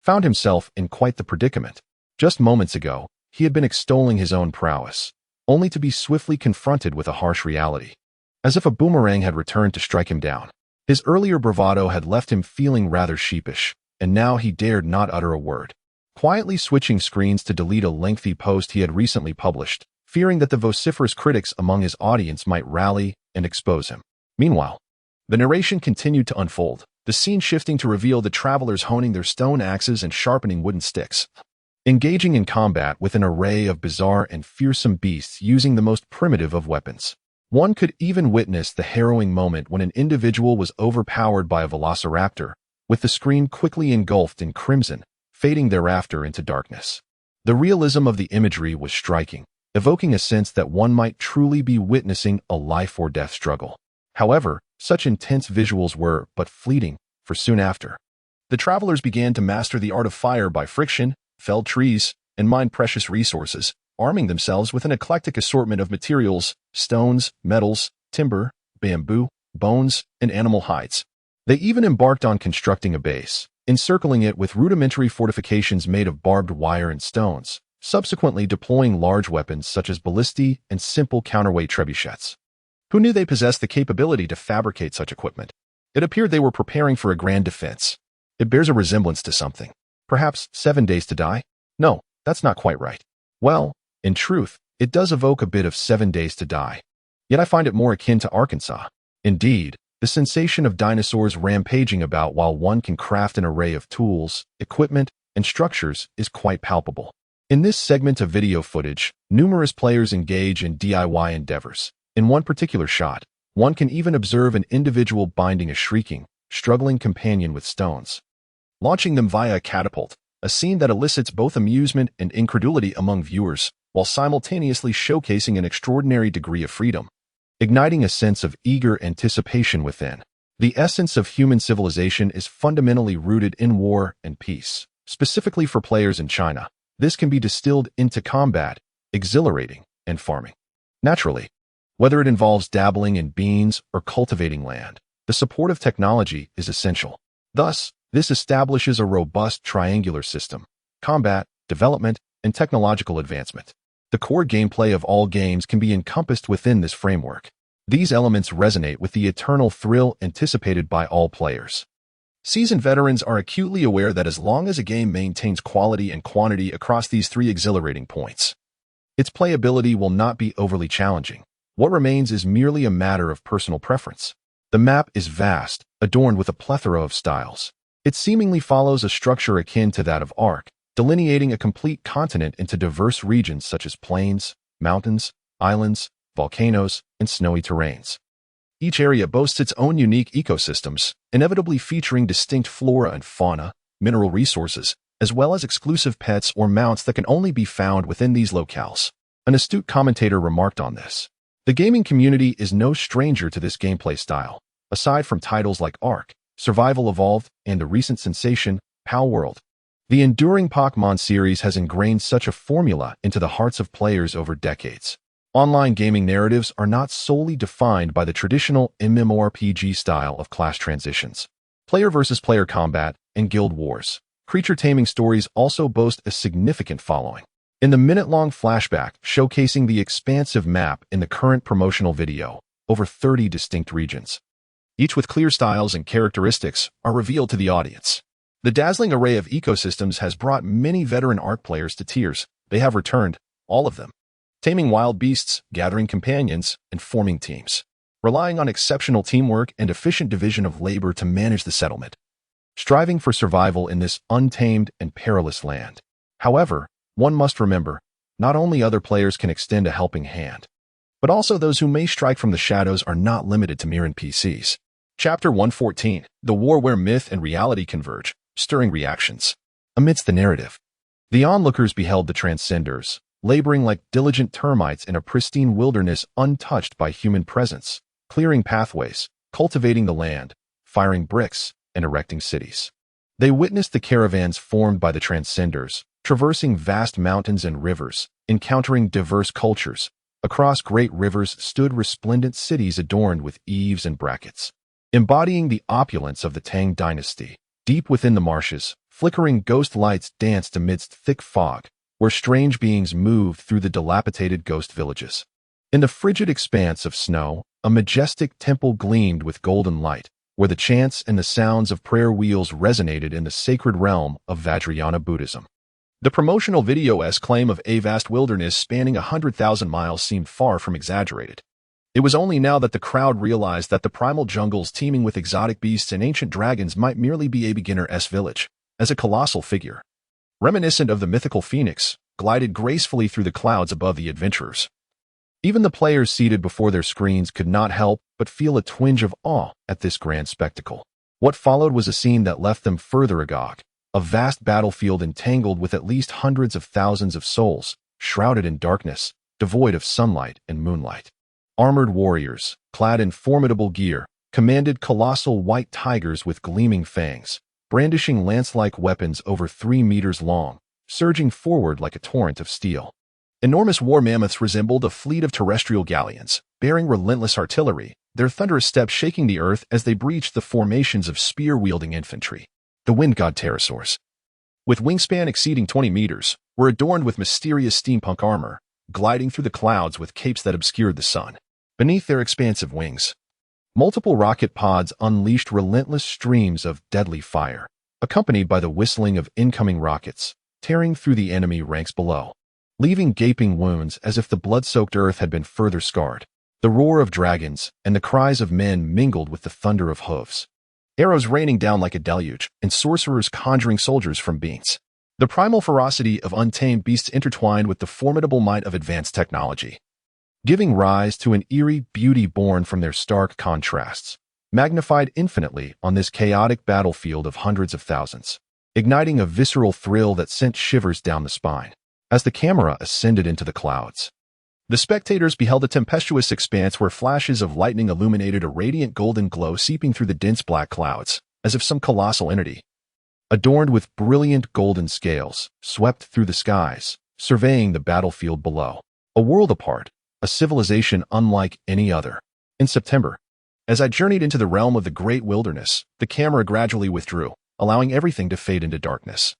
found himself in quite the predicament. Just moments ago, he had been extolling his own prowess, only to be swiftly confronted with a harsh reality. As if a boomerang had returned to strike him down. His earlier bravado had left him feeling rather sheepish, and now he dared not utter a word. Quietly switching screens to delete a lengthy post he had recently published, fearing that the vociferous critics among his audience might rally and expose him. Meanwhile, the narration continued to unfold, the scene shifting to reveal the travelers honing their stone axes and sharpening wooden sticks, engaging in combat with an array of bizarre and fearsome beasts using the most primitive of weapons. One could even witness the harrowing moment when an individual was overpowered by a velociraptor, with the screen quickly engulfed in crimson, fading thereafter into darkness. The realism of the imagery was striking, evoking a sense that one might truly be witnessing a life-or-death struggle. However, such intense visuals were but fleeting, for soon after, the travelers began to master the art of fire by friction, felled trees, and mined precious resources, arming themselves with an eclectic assortment of materials, stones, metals, timber, bamboo, bones, and animal hides. They even embarked on constructing a base, encircling it with rudimentary fortifications made of barbed wire and stones, subsequently deploying large weapons such as ballistae and simple counterweight trebuchets. Who knew they possessed the capability to fabricate such equipment? It appeared they were preparing for a grand defense. It bears a resemblance to something. Perhaps 7 Days to Die? No, that's not quite right. Well, in truth, it does evoke a bit of 7 Days to Die. Yet I find it more akin to Arkansas. Indeed, the sensation of dinosaurs rampaging about while one can craft an array of tools, equipment, and structures is quite palpable. In this segment of video footage, numerous players engage in DIY endeavors. In one particular shot, one can even observe an individual binding a shrieking, struggling companion with stones, launching them via a catapult, a scene that elicits both amusement and incredulity among viewers, while simultaneously showcasing an extraordinary degree of freedom, igniting a sense of eager anticipation within. The essence of human civilization is fundamentally rooted in war and peace. Specifically for players in China, this can be distilled into combat, exhilarating, and farming. Naturally, whether it involves dabbling in beans or cultivating land, the support of technology is essential. Thus, this establishes a robust triangular system: combat, development, and technological advancement. The core gameplay of all games can be encompassed within this framework. These elements resonate with the eternal thrill anticipated by all players. Seasoned veterans are acutely aware that as long as a game maintains quality and quantity across these three exhilarating points, its playability will not be overly challenging. What remains is merely a matter of personal preference. The map is vast, adorned with a plethora of styles. It seemingly follows a structure akin to that of Ark, delineating a complete continent into diverse regions such as plains, mountains, islands, volcanoes, and snowy terrains. Each area boasts its own unique ecosystems, inevitably featuring distinct flora and fauna, mineral resources, as well as exclusive pets or mounts that can only be found within these locales. An astute commentator remarked on this. The gaming community is no stranger to this gameplay style. Aside from titles like Ark, Survival Evolved, and the recent sensation, Palworld, the enduring Pokémon series has ingrained such a formula into the hearts of players over decades. Online gaming narratives are not solely defined by the traditional MMORPG style of class transitions. Player versus player combat and guild wars, creature taming stories also boast a significant following. In the minute-long flashback showcasing the expansive map in the current promotional video, over 30 distinct regions, each with clear styles and characteristics, are revealed to the audience. The dazzling array of ecosystems has brought many veteran Ark players to tears. They have returned, all of them, taming wild beasts, gathering companions, and forming teams, relying on exceptional teamwork and efficient division of labor to manage the settlement, striving for survival in this untamed and perilous land. However, one must remember, not only other players can extend a helping hand, but also those who may strike from the shadows are not limited to mere NPCs. Chapter 114, The War Where Myth and Reality Converge, Stirring Reactions. Amidst the narrative, the onlookers beheld the Transcenders, laboring like diligent termites in a pristine wilderness untouched by human presence, clearing pathways, cultivating the land, firing bricks, and erecting cities. They witnessed the caravans formed by the Transcenders, traversing vast mountains and rivers, encountering diverse cultures. Across great rivers stood resplendent cities adorned with eaves and brackets, embodying the opulence of the Tang dynasty. Deep within the marshes, flickering ghost lights danced amidst thick fog, where strange beings moved through the dilapidated ghost villages. In the frigid expanse of snow, a majestic temple gleamed with golden light, where the chants and the sounds of prayer wheels resonated in the sacred realm of Vajrayana Buddhism. The promotional video's claim of a vast wilderness spanning 100,000 miles seemed far from exaggerated. It was only now that the crowd realized that the primal jungles teeming with exotic beasts and ancient dragons might merely be a beginner's village, as a colossal figure, reminiscent of the mythical phoenix, glided gracefully through the clouds above the adventurers. Even the players seated before their screens could not help but feel a twinge of awe at this grand spectacle. What followed was a scene that left them further agog. A vast battlefield entangled with at least hundreds of thousands of souls, shrouded in darkness, devoid of sunlight and moonlight. Armored warriors, clad in formidable gear, commanded colossal white tigers with gleaming fangs, brandishing lance-like weapons over 3 meters long, surging forward like a torrent of steel. Enormous war mammoths resembled a fleet of terrestrial galleons, bearing relentless artillery, their thunderous steps shaking the earth as they breached the formations of spear-wielding infantry. The wind god pterosaurs, with wingspan exceeding 20 meters, were adorned with mysterious steampunk armor, gliding through the clouds with capes that obscured the sun. Beneath their expansive wings, multiple rocket pods unleashed relentless streams of deadly fire, accompanied by the whistling of incoming rockets, tearing through the enemy ranks below, leaving gaping wounds as if the blood-soaked earth had been further scarred. The roar of dragons and the cries of men mingled with the thunder of hooves, arrows raining down like a deluge, and sorcerers conjuring soldiers from beams. The primal ferocity of untamed beasts intertwined with the formidable might of advanced technology, giving rise to an eerie beauty born from their stark contrasts, magnified infinitely on this chaotic battlefield of hundreds of thousands, igniting a visceral thrill that sent shivers down the spine. As the camera ascended into the clouds, the spectators beheld a tempestuous expanse where flashes of lightning illuminated a radiant golden glow seeping through the dense black clouds, as if some colossal entity, adorned with brilliant golden scales, swept through the skies, surveying the battlefield below. A world apart, a civilization unlike any other. In September, as I journeyed into the realm of the great wilderness, the camera gradually withdrew, allowing everything to fade into darkness,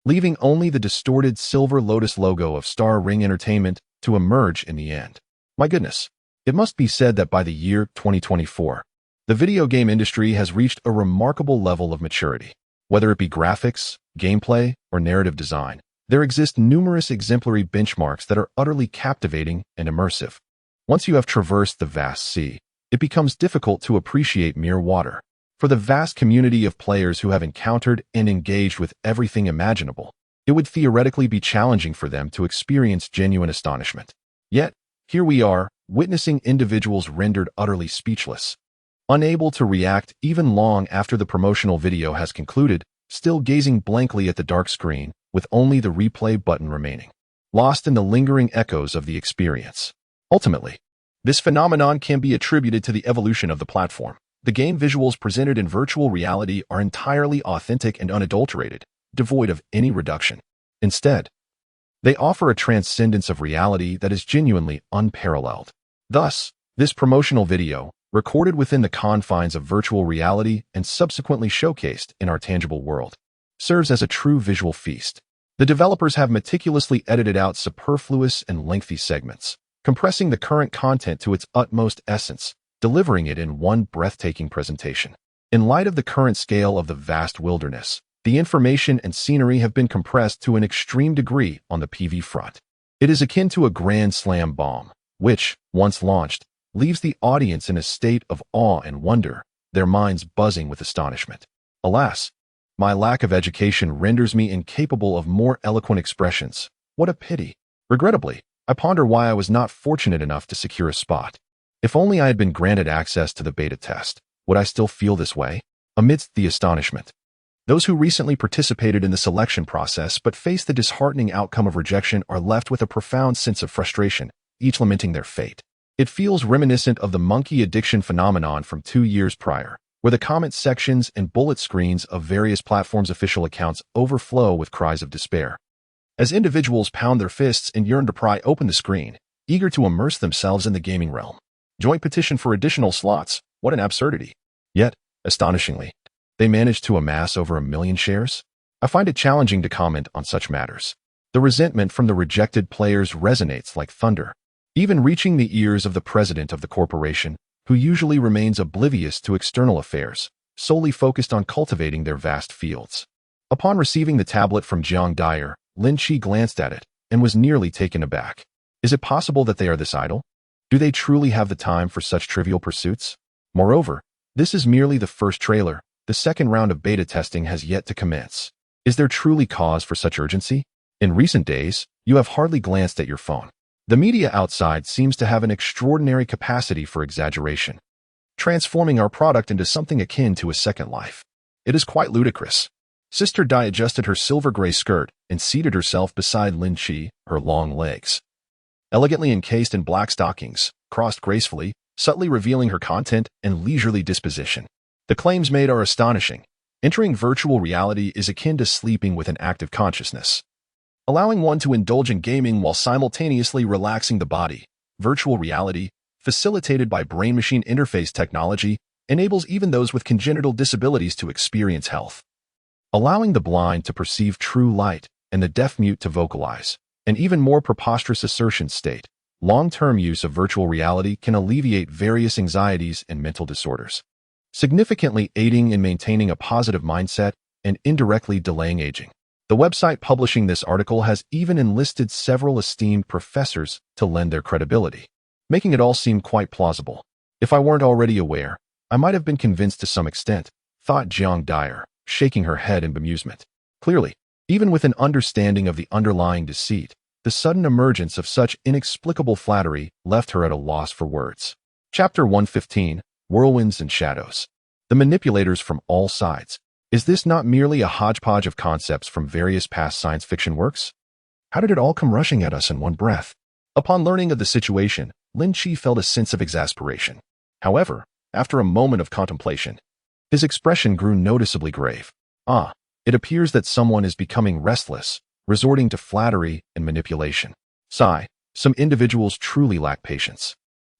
leaving only the distorted silver lotus logo of Star Ring Entertainment to emerge in the end. My goodness, It must be said that by the year 2024, the video game industry has reached a remarkable level of maturity. Whether it be graphics, gameplay, or narrative design, there exist numerous exemplary benchmarks that are utterly captivating and immersive. Once you have traversed the vast sea, it becomes difficult to appreciate mere water. For the vast community of players who have encountered and engaged with everything imaginable, it would theoretically be challenging for them to experience genuine astonishment. Yet, here we are, witnessing individuals rendered utterly speechless, unable to react even long after the promotional video has concluded, still gazing blankly at the dark screen, with only the replay button remaining, lost in the lingering echoes of the experience. Ultimately, this phenomenon can be attributed to the evolution of the platform. The game visuals presented in virtual reality are entirely authentic and unadulterated, devoid of any reduction. Instead, they offer a transcendence of reality that is genuinely unparalleled. Thus, this promotional video, recorded within the confines of virtual reality and subsequently showcased in our tangible world, serves as a true visual feast. The developers have meticulously edited out superfluous and lengthy segments, compressing the current content to its utmost essence, delivering it in one breathtaking presentation. In light of the current scale of the vast wilderness, the information and scenery have been compressed to an extreme degree on the PV front. It is akin to a grand slam bomb, which, once launched, leaves the audience in a state of awe and wonder, their minds buzzing with astonishment. Alas, my lack of education renders me incapable of more eloquent expressions. What a pity. Regrettably, I ponder why I was not fortunate enough to secure a spot. If only I had been granted access to the beta test, would I still feel this way? Amidst the astonishment, those who recently participated in the selection process but faced the disheartening outcome of rejection are left with a profound sense of frustration, each lamenting their fate. It feels reminiscent of the monkey addiction phenomenon from 2 years prior, where the comment sections and bullet screens of various platforms' official accounts overflow with cries of despair. As individuals pound their fists and yearn to pry open the screen, eager to immerse themselves in the gaming realm. Joint petition for additional slots, what an absurdity. Yet, astonishingly, they managed to amass over 1 million shares? I find it challenging to comment on such matters. The resentment from the rejected players resonates like thunder, even reaching the ears of the president of the corporation, who usually remains oblivious to external affairs, solely focused on cultivating their vast fields. Upon receiving the tablet from Jiang Dyer, Lin Qi glanced at it and was nearly taken aback. Is it possible that they are this idle? Do they truly have the time for such trivial pursuits? Moreover, this is merely the first trailer. The second round of beta testing has yet to commence. Is there truly cause for such urgency? In recent days, you have hardly glanced at your phone. The media outside seems to have an extraordinary capacity for exaggeration, transforming our product into something akin to a second life. It is quite ludicrous. Sister Dai adjusted her silver-gray skirt and seated herself beside Lin Qi, her long legs, elegantly encased in black stockings, crossed gracefully, subtly revealing her content and leisurely disposition. The claims made are astonishing. Entering virtual reality is akin to sleeping with an active consciousness, allowing one to indulge in gaming while simultaneously relaxing the body. Virtual reality, facilitated by brain-machine interface technology, enables even those with congenital disabilities to experience health, allowing the blind to perceive true light and the deaf-mute to vocalize. An even more preposterous assertion state, long-term use of virtual reality can alleviate various anxieties and mental disorders, significantly aiding in maintaining a positive mindset and indirectly delaying aging. The website publishing this article has even enlisted several esteemed professors to lend their credibility, making it all seem quite plausible. If I weren't already aware, I might have been convinced to some extent, thought Jiang Dyer, shaking her head in bemusement. Clearly, even with an understanding of the underlying deceit, the sudden emergence of such inexplicable flattery left her at a loss for words. Chapter 115, Whirlwinds and Shadows. The manipulators from all sides. Is this not merely a hodgepodge of concepts from various past science fiction works? How did it all come rushing at us in one breath? Upon learning of the situation, Lin Qi felt a sense of exasperation. However, after a moment of contemplation, his expression grew noticeably grave. It appears that someone is becoming restless, resorting to flattery and manipulation. Sigh, some individuals truly lack patience.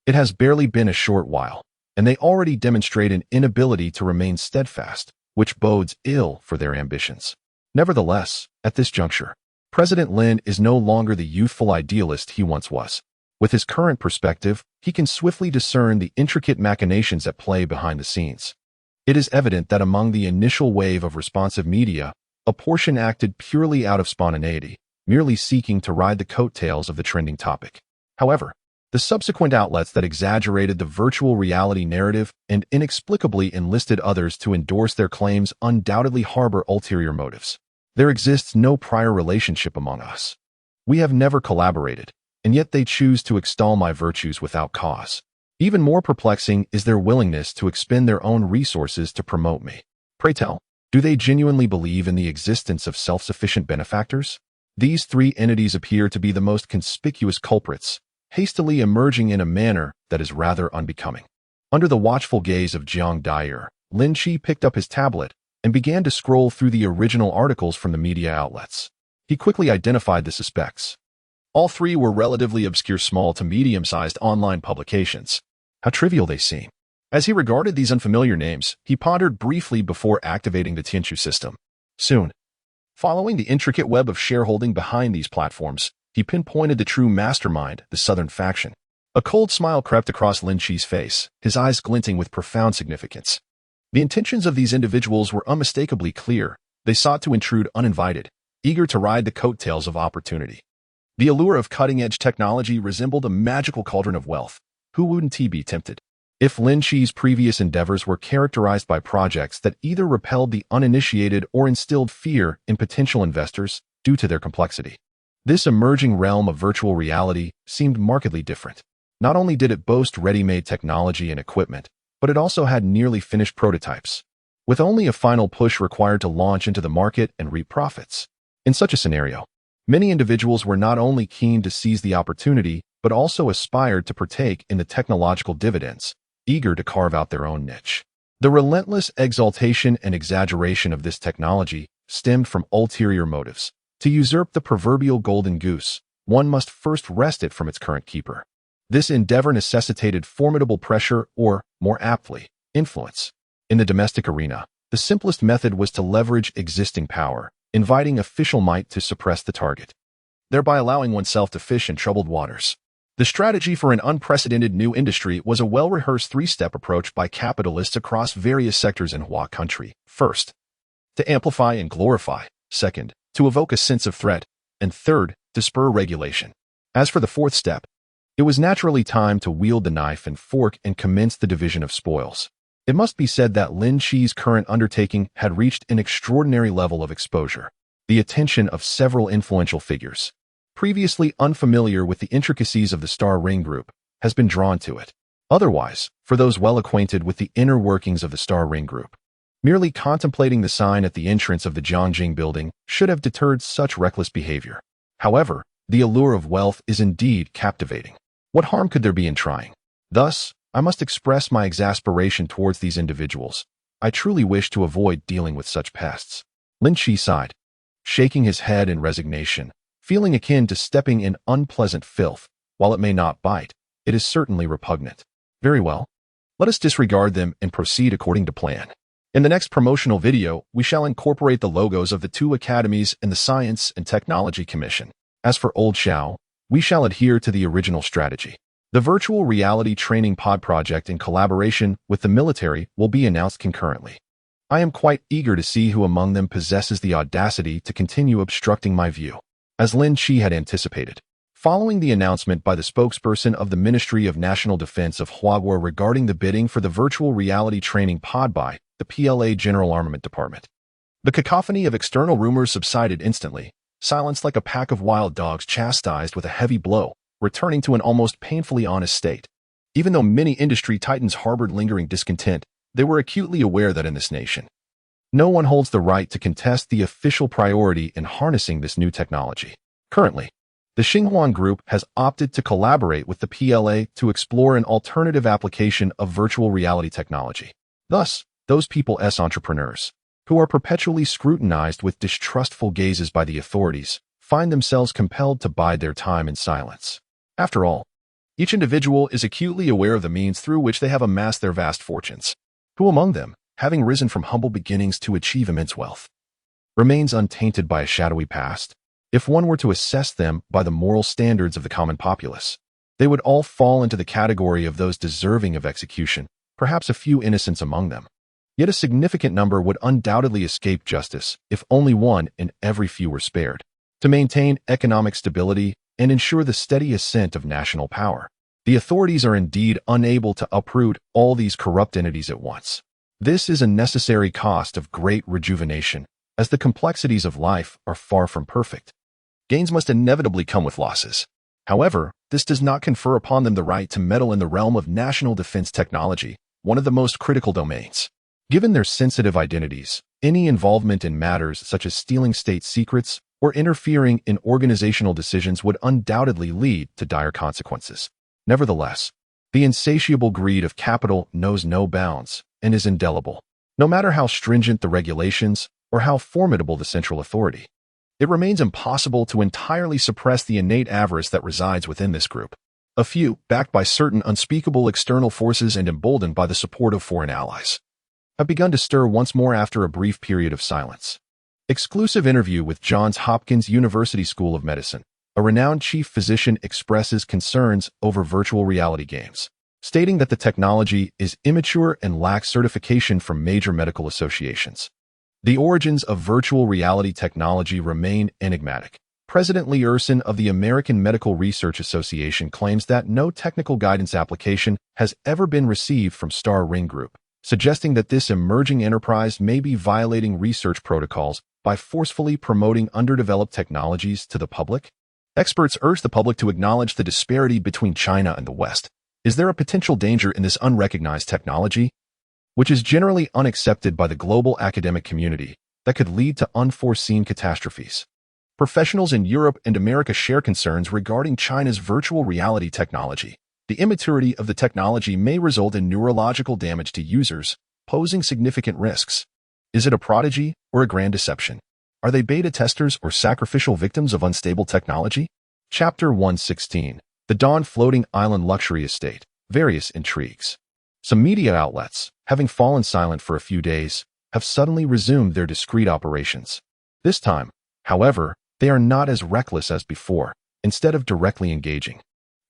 It has barely been a short while, and they already demonstrate an inability to remain steadfast, which bodes ill for their ambitions. Nevertheless, at this juncture, President Lin is no longer the youthful idealist he once was. With his current perspective, he can swiftly discern the intricate machinations at play behind the scenes. It is evident that among the initial wave of responsive media, a portion acted purely out of spontaneity, merely seeking to ride the coattails of the trending topic. However, the subsequent outlets that exaggerated the virtual reality narrative and inexplicably enlisted others to endorse their claims undoubtedly harbor ulterior motives. There exists no prior relationship among us. We have never collaborated, and yet they choose to extol my virtues without cause. Even more perplexing is their willingness to expend their own resources to promote me. Pray tell, do they genuinely believe in the existence of self-sufficient benefactors? These three entities appear to be the most conspicuous culprits, hastily emerging in a manner that is rather unbecoming. Under the watchful gaze of Jiang Dyer, Lin Qi picked up his tablet and began to scroll through the original articles from the media outlets. He quickly identified the suspects. All three were relatively obscure small to medium-sized online publications. How trivial they seem. As he regarded these unfamiliar names, he pondered briefly before activating the Tianchu system. Soon, following the intricate web of shareholding behind these platforms, he pinpointed the true mastermind, the Southern faction. A cold smile crept across Lin Qi's face, his eyes glinting with profound significance. The intentions of these individuals were unmistakably clear. They sought to intrude uninvited, eager to ride the coattails of opportunity. The allure of cutting-edge technology resembled a magical cauldron of wealth. Who wouldn't he be tempted? If Lin Qi's previous endeavors were characterized by projects that either repelled the uninitiated or instilled fear in potential investors due to their complexity, this emerging realm of virtual reality seemed markedly different. Not only did it boast ready-made technology and equipment, but it also had nearly finished prototypes, with only a final push required to launch into the market and reap profits. In such a scenario, many individuals were not only keen to seize the opportunity, but also aspired to partake in the technological dividends, eager to carve out their own niche. The relentless exaltation and exaggeration of this technology stemmed from ulterior motives. To usurp the proverbial golden goose, one must first wrest it from its current keeper. This endeavor necessitated formidable pressure or, more aptly, influence. In the domestic arena, the simplest method was to leverage existing power, inviting official might to suppress the target, thereby allowing oneself to fish in troubled waters. The strategy for an unprecedented new industry was a well-rehearsed three-step approach by capitalists across various sectors in Hua country. First, to amplify and glorify. Second, to evoke a sense of threat. And third, to spur regulation. As for the fourth step, it was naturally time to wield the knife and fork and commence the division of spoils. It must be said that Lin Qi's current undertaking had reached an extraordinary level of exposure. The attention of several influential figures, previously unfamiliar with the intricacies of the Star Ring Group, has been drawn to it. Otherwise, for those well acquainted with the inner workings of the Star Ring Group, merely contemplating the sign at the entrance of the Jiangjing building should have deterred such reckless behavior. However, the allure of wealth is indeed captivating. What harm could there be in trying? Thus, I must express my exasperation towards these individuals. I truly wish to avoid dealing with such pests. Lin Qi sighed, shaking his head in resignation, feeling akin to stepping in unpleasant filth. While it may not bite, it is certainly repugnant. Very well. Let us disregard them and proceed according to plan. In the next promotional video, we shall incorporate the logos of the two academies and the Science and Technology Commission. As for Old Xiao, we shall adhere to the original strategy. The virtual reality training pod project in collaboration with the military will be announced concurrently. I am quite eager to see who among them possesses the audacity to continue obstructing my view. As Lin Qi had anticipated, following the announcement by the spokesperson of the Ministry of National Defense of Huaguo regarding the bidding for the virtual reality training pod by the PLA General Armament Department, the cacophony of external rumors subsided instantly, silenced like a pack of wild dogs chastised with a heavy blow, returning to an almost painfully honest state. Even though many industry titans harbored lingering discontent, they were acutely aware that in this nation, no one holds the right to contest the official priority in harnessing this new technology. Currently, the Xinhuan Group has opted to collaborate with the PLA to explore an alternative application of virtual reality technology. Thus, those people as entrepreneurs, who are perpetually scrutinized with distrustful gazes by the authorities, find themselves compelled to bide their time in silence. After all, each individual is acutely aware of the means through which they have amassed their vast fortunes. Who among them, having risen from humble beginnings to achieve immense wealth, remains untainted by a shadowy past, if one were to assess them by the moral standards of the common populace? They would all fall into the category of those deserving of execution, perhaps a few innocents among them. Yet a significant number would undoubtedly escape justice if only one in every few were spared. To maintain economic stability and ensure the steady ascent of national power, the authorities are indeed unable to uproot all these corrupt entities at once. This is a necessary cost of great rejuvenation, as the complexities of life are far from perfect. Gains must inevitably come with losses. However, this does not confer upon them the right to meddle in the realm of national defense technology, one of the most critical domains. Given their sensitive identities, any involvement in matters such as stealing state secrets or interfering in organizational decisions would undoubtedly lead to dire consequences. Nevertheless, the insatiable greed of capital knows no bounds and is indelible. No matter how stringent the regulations or how formidable the central authority, it remains impossible to entirely suppress the innate avarice that resides within this group. A few, backed by certain unspeakable external forces and emboldened by the support of foreign allies, have begun to stir once more after a brief period of silence. Exclusive interview with Johns Hopkins University School of Medicine. A renowned chief physician expresses concerns over virtual reality games, stating that the technology is immature and lacks certification from major medical associations. The origins of virtual reality technology remain enigmatic. President Lee Urson of the American Medical Research Association claims that no technical guidance application has ever been received from Star Ring Group, suggesting that this emerging enterprise may be violating research protocols by forcefully promoting underdeveloped technologies to the public. Experts urge the public to acknowledge the disparity between China and the West. Is there a potential danger in this unrecognized technology, which is generally unaccepted by the global academic community, that could lead to unforeseen catastrophes? Professionals in Europe and America share concerns regarding China's virtual reality technology. The immaturity of the technology may result in neurological damage to users, posing significant risks. Is it a prodigy or a grand deception? Are they beta testers or sacrificial victims of unstable technology? Chapter 116. The Dawn Floating Island Luxury Estate. Various intrigues. Some media outlets, having fallen silent for a few days, have suddenly resumed their discreet operations. This time, however, they are not as reckless as before. Instead of directly engaging,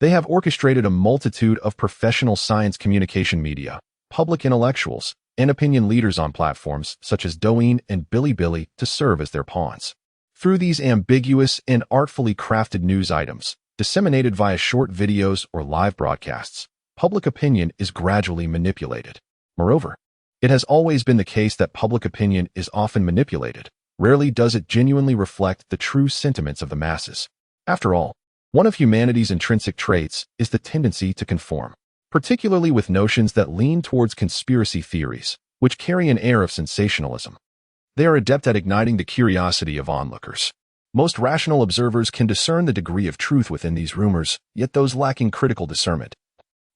they have orchestrated a multitude of professional science communication media, public intellectuals, and opinion leaders on platforms such as Douyin and Bilibili to serve as their pawns. Through these ambiguous and artfully crafted news items, disseminated via short videos or live broadcasts, public opinion is gradually manipulated. Moreover, it has always been the case that public opinion is often manipulated. Rarely does it genuinely reflect the true sentiments of the masses. After all, one of humanity's intrinsic traits is the tendency to conform, particularly with notions that lean towards conspiracy theories, which carry an air of sensationalism. They are adept at igniting the curiosity of onlookers. Most rational observers can discern the degree of truth within these rumors, yet those lacking critical discernment,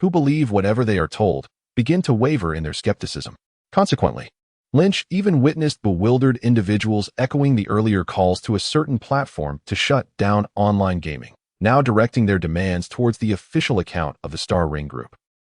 who believe whatever they are told, begin to waver in their skepticism. Consequently, Lin Qi even witnessed bewildered individuals echoing the earlier calls to a certain platform to shut down online gaming, now directing their demands towards the official account of the Star Ring Group,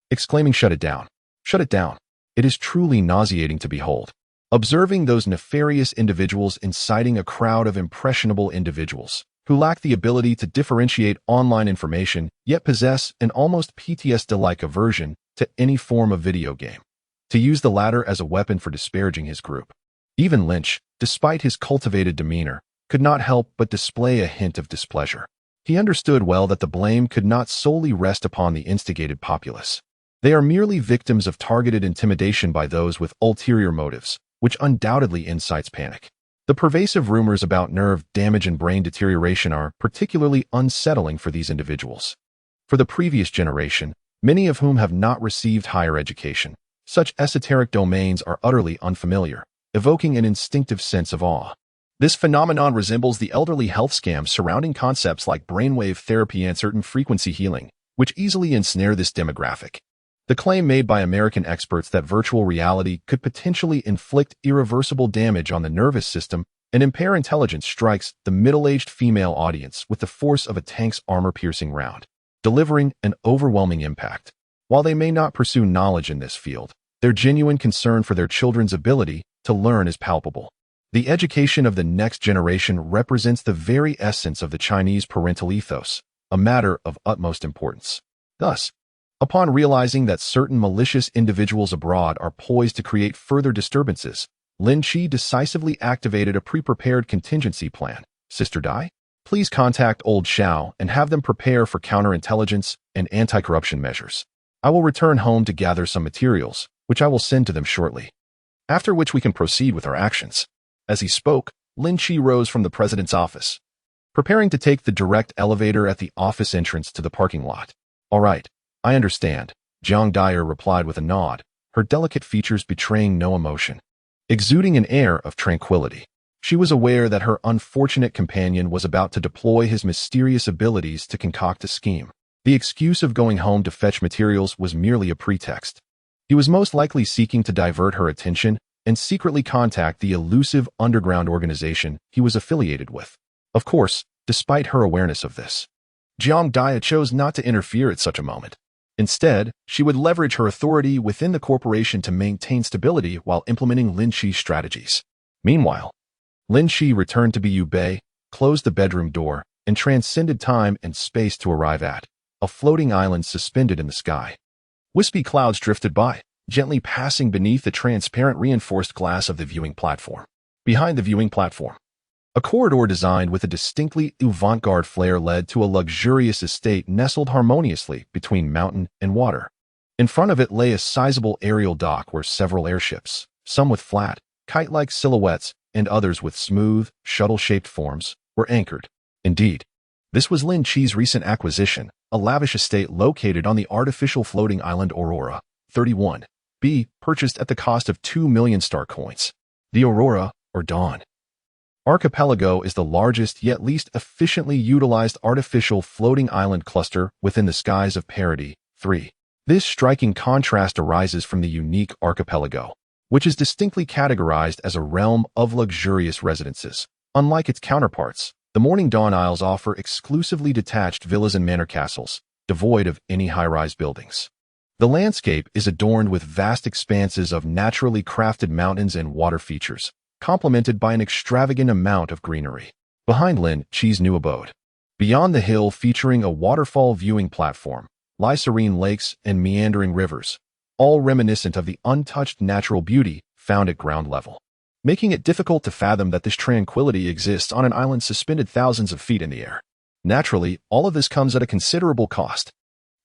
exclaiming, "Shut it down! Shut it down!" It is truly nauseating to behold. Observing those nefarious individuals inciting a crowd of impressionable individuals who lack the ability to differentiate online information, yet possess an almost PTSD-like aversion to any form of video game, to use the latter as a weapon for disparaging his group. Even Lin Qi, despite his cultivated demeanor, could not help but display a hint of displeasure. He understood well that the blame could not solely rest upon the instigated populace. They are merely victims of targeted intimidation by those with ulterior motives, which undoubtedly incites panic. The pervasive rumors about nerve damage and brain deterioration are particularly unsettling for these individuals. For the previous generation, many of whom have not received higher education, such esoteric domains are utterly unfamiliar, evoking an instinctive sense of awe. This phenomenon resembles the elderly health scams surrounding concepts like brainwave therapy and certain frequency healing, which easily ensnare this demographic. The claim made by American experts that virtual reality could potentially inflict irreversible damage on the nervous system and impair intelligence strikes the middle-aged female audience with the force of a tank's armor-piercing round, delivering an overwhelming impact. While they may not pursue knowledge in this field, their genuine concern for their children's ability to learn is palpable. The education of the next generation represents the very essence of the Chinese parental ethos, a matter of utmost importance. Thus, upon realizing that certain malicious individuals abroad are poised to create further disturbances, Lin Qi decisively activated a pre-prepared contingency plan. Sister Dai, please contact Old Xiao and have them prepare for counterintelligence and anti-corruption measures. I will return home to gather some materials, which I will send to them shortly. After which we can proceed with our actions. As he spoke, Lin Qi rose from the president's office, preparing to take the direct elevator at the office entrance to the parking lot. All right, I understand, Jiang Dyer replied with a nod, her delicate features betraying no emotion, exuding an air of tranquility. She was aware that her unfortunate companion was about to deploy his mysterious abilities to concoct a scheme. The excuse of going home to fetch materials was merely a pretext. He was most likely seeking to divert her attention and secretly contact the elusive underground organization he was affiliated with. Of course, despite her awareness of this, Jiang Daya chose not to interfere at such a moment. Instead, she would leverage her authority within the corporation to maintain stability while implementing Lin Qi's strategies. Meanwhile, Lin Qi returned to Bu Bei, closed the bedroom door, and transcended time and space to arrive at a floating island suspended in the sky. Wispy clouds drifted by, gently passing beneath the transparent reinforced glass of the viewing platform. Behind the viewing platform, a corridor designed with a distinctly avant-garde flair led to a luxurious estate nestled harmoniously between mountain and water. In front of it lay a sizable aerial dock where several airships, some with flat, kite-like silhouettes and others with smooth, shuttle-shaped forms, were anchored. Indeed, this was Lin Qi's recent acquisition, a lavish estate located on the artificial floating island Aurora, 31B, purchased at the cost of 2 million star coins. The Aurora, or Dawn Archipelago is the largest yet least efficiently utilized artificial floating island cluster within the skies of Parity, 3. This striking contrast arises from the unique archipelago, which is distinctly categorized as a realm of luxurious residences. Unlike its counterparts, the Morning Dawn Isles offer exclusively detached villas and manor castles, devoid of any high-rise buildings. The landscape is adorned with vast expanses of naturally crafted mountains and water features, complemented by an extravagant amount of greenery. Behind Lin Qi's new abode, beyond the hill featuring a waterfall viewing platform, lie serene lakes and meandering rivers, all reminiscent of the untouched natural beauty found at ground level, making it difficult to fathom that this tranquility exists on an island suspended thousands of feet in the air. Naturally, all of this comes at a considerable cost.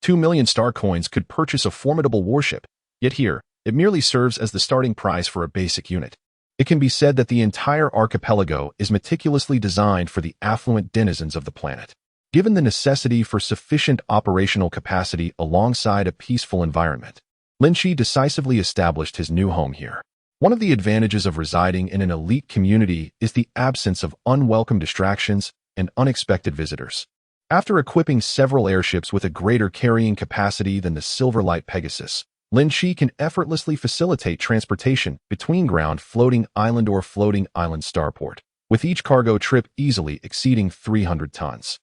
2 million star coins could purchase a formidable warship, yet here, it merely serves as the starting price for a basic unit. It can be said that the entire archipelago is meticulously designed for the affluent denizens of the planet. Given the necessity for sufficient operational capacity alongside a peaceful environment, Lin Qi decisively established his new home here. One of the advantages of residing in an elite community is the absence of unwelcome distractions and unexpected visitors. After equipping several airships with a greater carrying capacity than the Silverlight Pegasus, Lin Qi can effortlessly facilitate transportation between ground floating island or floating island starport, with each cargo trip easily exceeding 300 tons.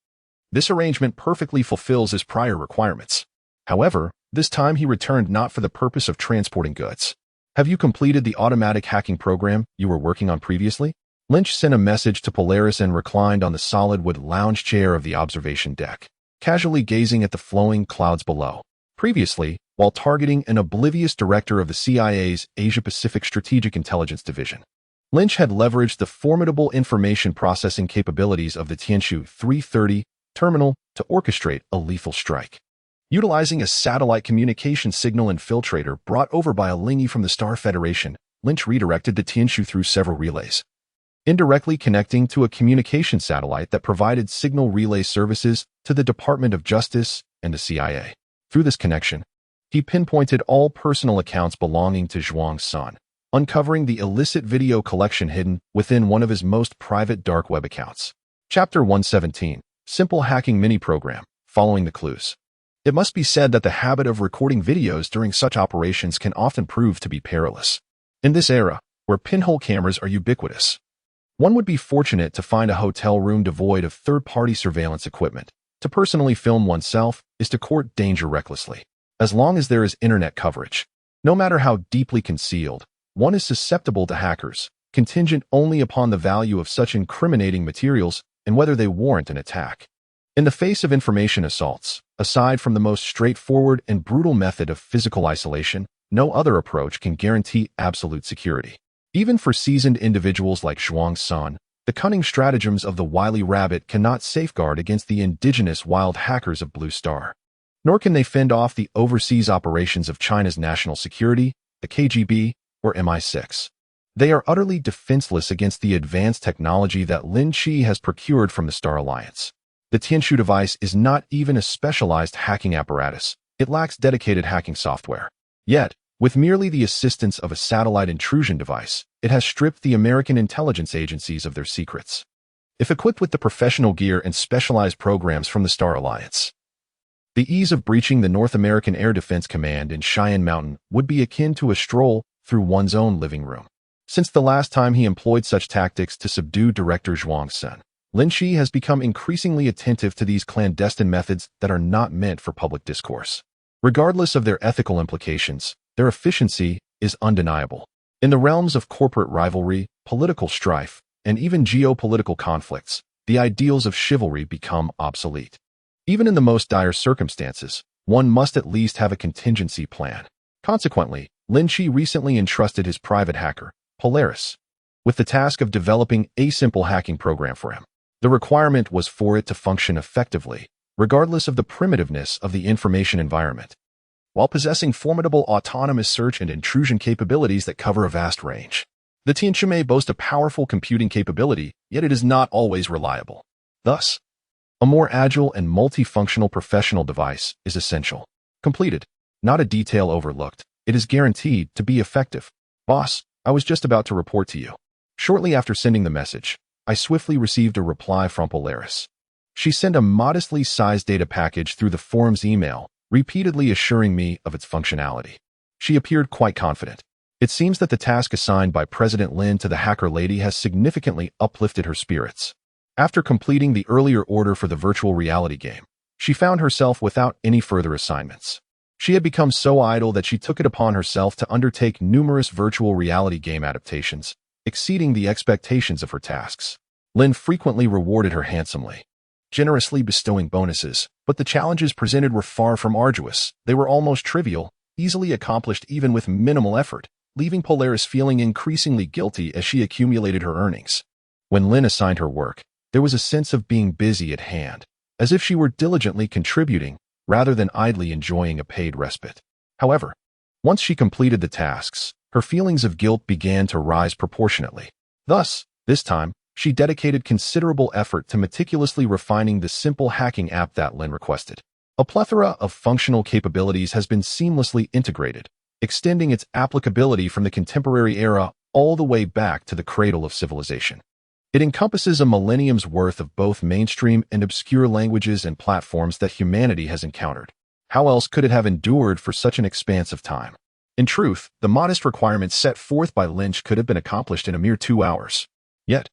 This arrangement perfectly fulfills his prior requirements. However, this time he returned not for the purpose of transporting goods. Have you completed the automatic hacking program you were working on previously? Lynch sent a message to Polaris and reclined on the solid wood lounge chair of the observation deck, casually gazing at the flowing clouds below. Previously, while targeting an oblivious director of the CIA's Asia-Pacific Strategic Intelligence Division, Lynch had leveraged the formidable information processing capabilities of the Tianshu 330 terminal to orchestrate a lethal strike. Utilizing a satellite communication signal infiltrator brought over by a Lin Qi from the Star Federation, Lynch redirected the Tianshu through several relays, indirectly connecting to a communication satellite that provided signal relay services to the Department of Justice and the CIA. Through this connection, he pinpointed all personal accounts belonging to Zhuang San, uncovering the illicit video collection hidden within one of his most private dark web accounts. Chapter 117, Simple Hacking Mini-Program, Following the Clues. It must be said that the habit of recording videos during such operations can often prove to be perilous. In this era, where pinhole cameras are ubiquitous, one would be fortunate to find a hotel room devoid of third-party surveillance equipment. To personally film oneself is to court danger recklessly. As long as there is internet coverage, no matter how deeply concealed, one is susceptible to hackers, contingent only upon the value of such incriminating materials and whether they warrant an attack. In the face of information assaults, aside from the most straightforward and brutal method of physical isolation, no other approach can guarantee absolute security. Even for seasoned individuals like Zhuang San, the cunning stratagems of the wily rabbit cannot safeguard against the indigenous wild hackers of Blue Star. Nor can they fend off the overseas operations of China's national security, the KGB, or MI6. They are utterly defenseless against the advanced technology that Lin Qi has procured from the Star Alliance. The Tianshu device is not even a specialized hacking apparatus. It lacks dedicated hacking software. Yet, with merely the assistance of a satellite intrusion device, it has stripped the American intelligence agencies of their secrets. If equipped with the professional gear and specialized programs from the Star Alliance, the ease of breaching the North American Air Defense Command in Cheyenne Mountain would be akin to a stroll through one's own living room. Since the last time he employed such tactics to subdue Director Zhuang San, Lin Qi has become increasingly attentive to these clandestine methods that are not meant for public discourse. Regardless of their ethical implications, their efficiency is undeniable. In the realms of corporate rivalry, political strife, and even geopolitical conflicts, the ideals of chivalry become obsolete. Even in the most dire circumstances, one must at least have a contingency plan. Consequently, Lin Qi recently entrusted his private hacker, Polaris, with the task of developing a simple hacking program for him. The requirement was for it to function effectively, regardless of the primitiveness of the information environment, while possessing formidable autonomous search and intrusion capabilities that cover a vast range. The Tianshu may boast a powerful computing capability, yet it is not always reliable. Thus, a more agile and multifunctional professional device is essential. Completed, not a detail overlooked, it is guaranteed to be effective. Boss, I was just about to report to you. Shortly after sending the message, I swiftly received a reply from Polaris. She sent a modestly sized data package through the forum's email, repeatedly assuring me of its functionality. She appeared quite confident. It seems that the task assigned by President Lin to the hacker lady has significantly uplifted her spirits. After completing the earlier order for the virtual reality game, she found herself without any further assignments. She had become so idle that she took it upon herself to undertake numerous virtual reality game adaptations, exceeding the expectations of her tasks. Lin frequently rewarded her handsomely, generously bestowing bonuses, but the challenges presented were far from arduous. They were almost trivial, easily accomplished even with minimal effort, leaving Polaris feeling increasingly guilty as she accumulated her earnings. When Lin assigned her work, there was a sense of being busy at hand, as if she were diligently contributing rather than idly enjoying a paid respite. However, once she completed the tasks, her feelings of guilt began to rise proportionately. Thus, this time, she dedicated considerable effort to meticulously refining the simple hacking app that Lin requested. A plethora of functional capabilities has been seamlessly integrated, extending its applicability from the contemporary era all the way back to the cradle of civilization. It encompasses a millennium's worth of both mainstream and obscure languages and platforms that humanity has encountered. How else could it have endured for such an expanse of time? In truth, the modest requirements set forth by Lin Qi could have been accomplished in a mere 2 hours. Yet,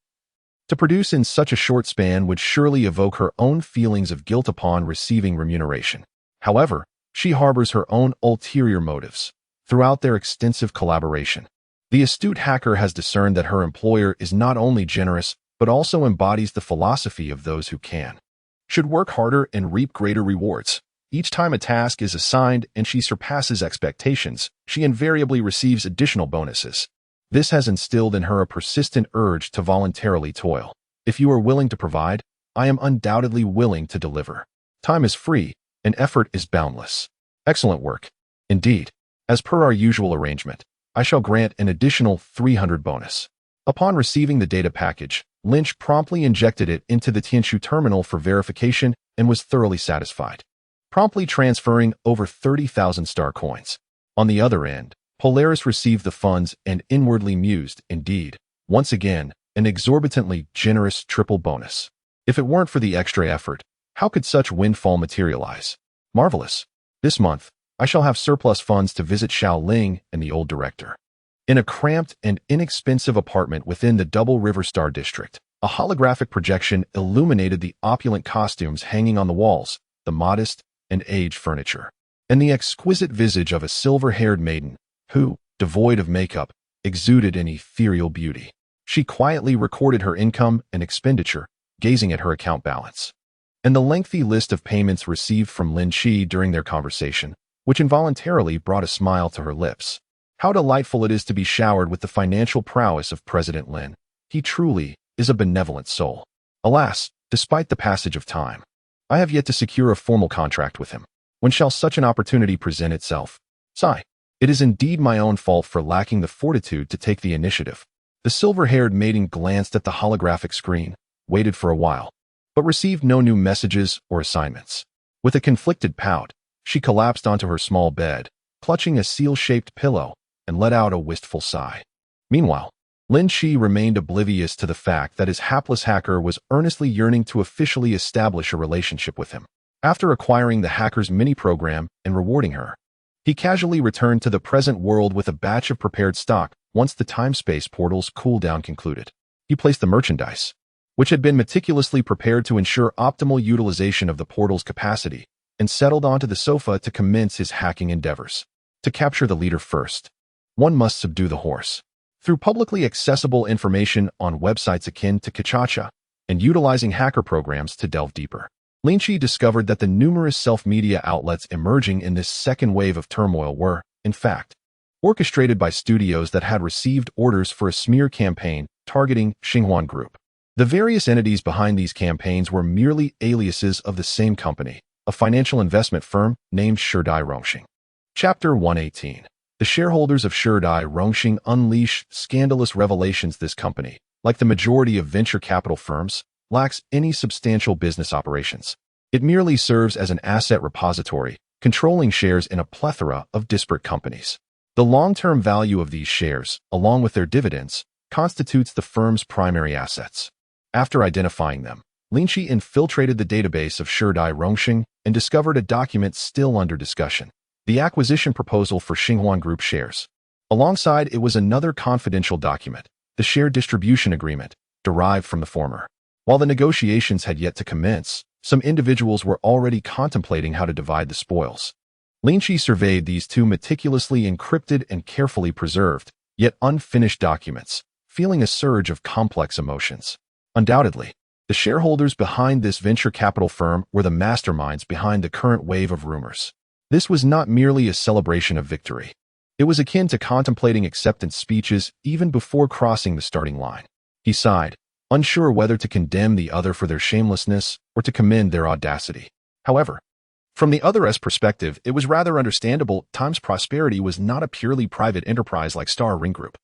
to produce in such a short span would surely evoke her own feelings of guilt upon receiving remuneration. However, she harbors her own ulterior motives throughout their extensive collaboration. The astute hacker has discerned that her employer is not only generous, but also embodies the philosophy of those who should work harder and reap greater rewards. Each time a task is assigned and she surpasses expectations, she invariably receives additional bonuses. This has instilled in her a persistent urge to voluntarily toil. If you are willing to provide, I am undoubtedly willing to deliver. Time is free, and effort is boundless. Excellent work. Indeed, as per our usual arrangement, I shall grant an additional 300 bonus. Upon receiving the data package, Lin Qi promptly injected it into the Tianshu terminal for verification and was thoroughly satisfied, promptly transferring over 30,000 star coins. On the other end, Polaris received the funds and inwardly mused, indeed, once again, an exorbitantly generous triple bonus. If it weren't for the extra effort, how could such windfall materialize? Marvelous. This month, I shall have surplus funds to visit Shaoling and the old director. In a cramped and inexpensive apartment within the Double River Star District, a holographic projection illuminated the opulent costumes hanging on the walls, the modest and aged furniture, and the exquisite visage of a silver-haired maiden who, devoid of makeup, exuded an ethereal beauty. She quietly recorded her income and expenditure, gazing at her account balance. and the lengthy list of payments received from Lin Qi during their conversation, which involuntarily brought a smile to her lips. How delightful it is to be showered with the financial prowess of President Lin. He truly is a benevolent soul. Alas, despite the passage of time, I have yet to secure a formal contract with him. When shall such an opportunity present itself? Sigh. It is indeed my own fault for lacking the fortitude to take the initiative. The silver-haired maiden glanced at the holographic screen, waited for a while, but received no new messages or assignments. With a conflicted pout, she collapsed onto her small bed, clutching a seal-shaped pillow, and let out a wistful sigh. Meanwhile, Lin Qi remained oblivious to the fact that his hapless hacker was earnestly yearning to officially establish a relationship with him. After acquiring the hacker's mini-program and rewarding her, he casually returned to the present world with a batch of prepared stock once the time-space portal's cooldown concluded. He placed the merchandise, which had been meticulously prepared to ensure optimal utilization of the portal's capacity, and settled onto the sofa to commence his hacking endeavors. To capture the leader first, one must subdue the horse. Through publicly accessible information on websites akin to Kachacha, and utilizing hacker programs to delve deeper, Lin Qi discovered that the numerous self-media outlets emerging in this second wave of turmoil were, in fact, orchestrated by studios that had received orders for a smear campaign targeting Xinhuan Group. The various entities behind these campaigns were merely aliases of the same company, a financial investment firm named Sherdai Rongxing. Chapter 118. The shareholders of Sherdai Rongxing unleash scandalous revelations. This company, like the majority of venture capital firms, lacks any substantial business operations. It merely serves as an asset repository, controlling shares in a plethora of disparate companies. The long-term value of these shares, along with their dividends, constitutes the firm's primary assets. After identifying them, Lin Qi infiltrated the database of Sherdai Rongxing and discovered a document still under discussion, the acquisition proposal for Xinhuan Group shares. Alongside it was another confidential document, the share distribution agreement, derived from the former. While the negotiations had yet to commence, some individuals were already contemplating how to divide the spoils. Lin Qi surveyed these two meticulously encrypted and carefully preserved, yet unfinished documents, feeling a surge of complex emotions. Undoubtedly, the shareholders behind this venture capital firm were the masterminds behind the current wave of rumors. This was not merely a celebration of victory. It was akin to contemplating acceptance speeches even before crossing the starting line. He sighed, unsure whether to condemn the other for their shamelessness or to commend their audacity. However, from the other's perspective, it was rather understandable. Times Prosperity was not a purely private enterprise like Star Ring Group,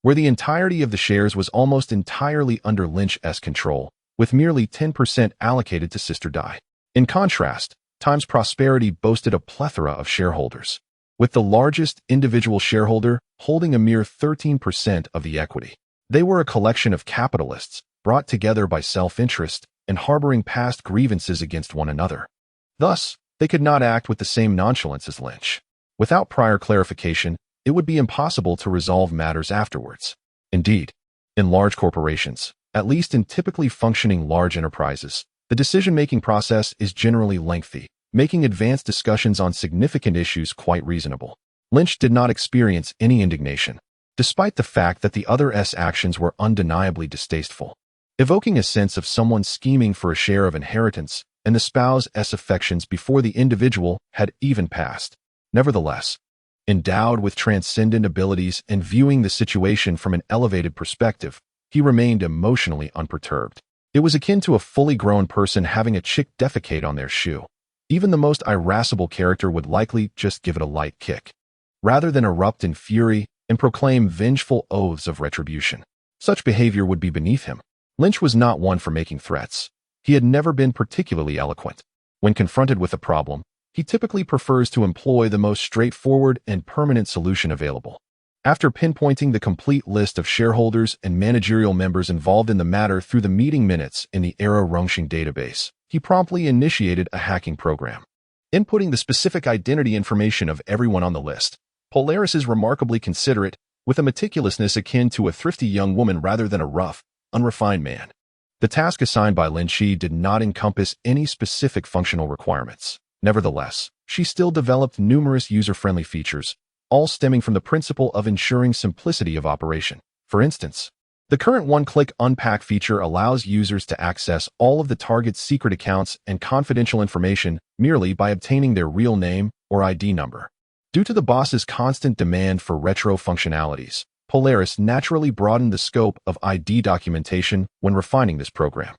where the entirety of the shares was almost entirely under Lynch's control, with merely 10% allocated to Sister Dai. In contrast, Times Prosperity boasted a plethora of shareholders, with the largest individual shareholder holding a mere 13% of the equity. They were a collection of capitalists, brought together by self-interest and harboring past grievances against one another. Thus, they could not act with the same nonchalance as Lynch. Without prior clarification, it would be impossible to resolve matters afterwards. Indeed, in large corporations, at least in typically functioning large enterprises, the decision-making process is generally lengthy, making advanced discussions on significant issues quite reasonable. Lynch did not experience any indignation, despite the fact that the other's actions were undeniably distasteful, evoking a sense of someone scheming for a share of inheritance and the spouse's affections before the individual had even passed. Nevertheless, endowed with transcendent abilities and viewing the situation from an elevated perspective, he remained emotionally unperturbed. It was akin to a fully grown person having a chick defecate on their shoe. Even the most irascible character would likely just give it a light kick, rather than erupt in fury and proclaim vengeful oaths of retribution. Such behavior would be beneath him. Lynch was not one for making threats. He had never been particularly eloquent. When confronted with a problem, he typically prefers to employ the most straightforward and permanent solution available. After pinpointing the complete list of shareholders and managerial members involved in the matter through the meeting minutes in the Era Rongxing database, he promptly initiated a hacking program. Inputting the specific identity information of everyone on the list, Polaris is remarkably considerate, with a meticulousness akin to a thrifty young woman rather than a rough, unrefined man. The task assigned by Lin Qi did not encompass any specific functional requirements. Nevertheless, she still developed numerous user-friendly features, all stemming from the principle of ensuring simplicity of operation. For instance, The current one-click unpack feature allows users to access all of the target's secret accounts and confidential information merely by obtaining their real name or ID number. Due to the boss's constant demand for retro functionalities, Polaris naturally broadened the scope of ID documentation when refining this program.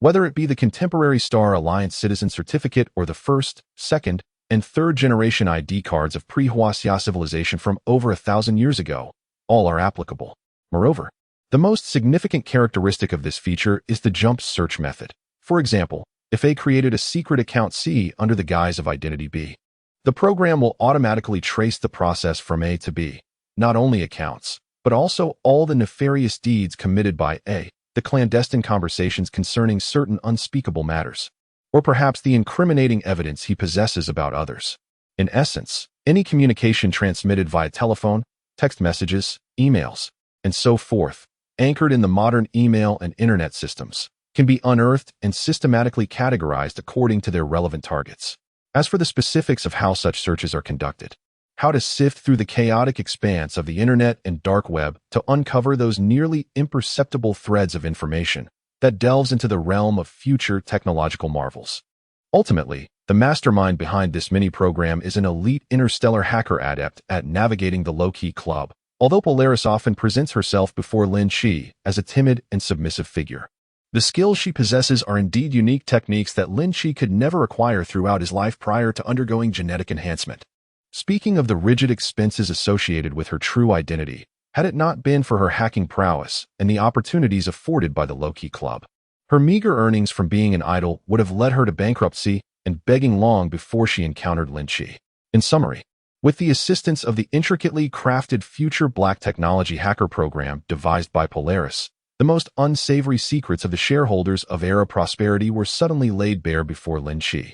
Whether it be the contemporary Star Alliance Citizen Certificate or the first, second, and third-generation ID cards of pre-Huaxia civilization from over 1,000 years ago, all are applicable. Moreover, the most significant characteristic of this feature is the jump search method. For example, if A created a secret account C under the guise of identity B, the program will automatically trace the process from A to B, not only accounts, but also all the nefarious deeds committed by A, the clandestine conversations concerning certain unspeakable matters, or perhaps the incriminating evidence he possesses about others. In essence, any communication transmitted via telephone, text messages, emails, and so forth, anchored in the modern email and internet systems, can be unearthed and systematically categorized according to their relevant targets. As for the specifics of how such searches are conducted, how to sift through the chaotic expanse of the internet and dark web to uncover those nearly imperceptible threads of information that delves into the realm of future technological marvels. Ultimately, the mastermind behind this mini-program is an elite interstellar hacker adept at navigating the low-key club, although Polaris often presents herself before Lin Qi as a timid and submissive figure. The skills she possesses are indeed unique techniques that Lin Qi could never acquire throughout his life prior to undergoing genetic enhancement. Speaking of the rigid expenses associated with her true identity, had it not been for her hacking prowess and the opportunities afforded by the low-key club, her meager earnings from being an idol would have led her to bankruptcy and begging long before she encountered Lin Qi. In summary, with the assistance of the intricately crafted future black technology hacker program devised by Polaris, the most unsavory secrets of the shareholders of Era Prosperity were suddenly laid bare before Lin Qi.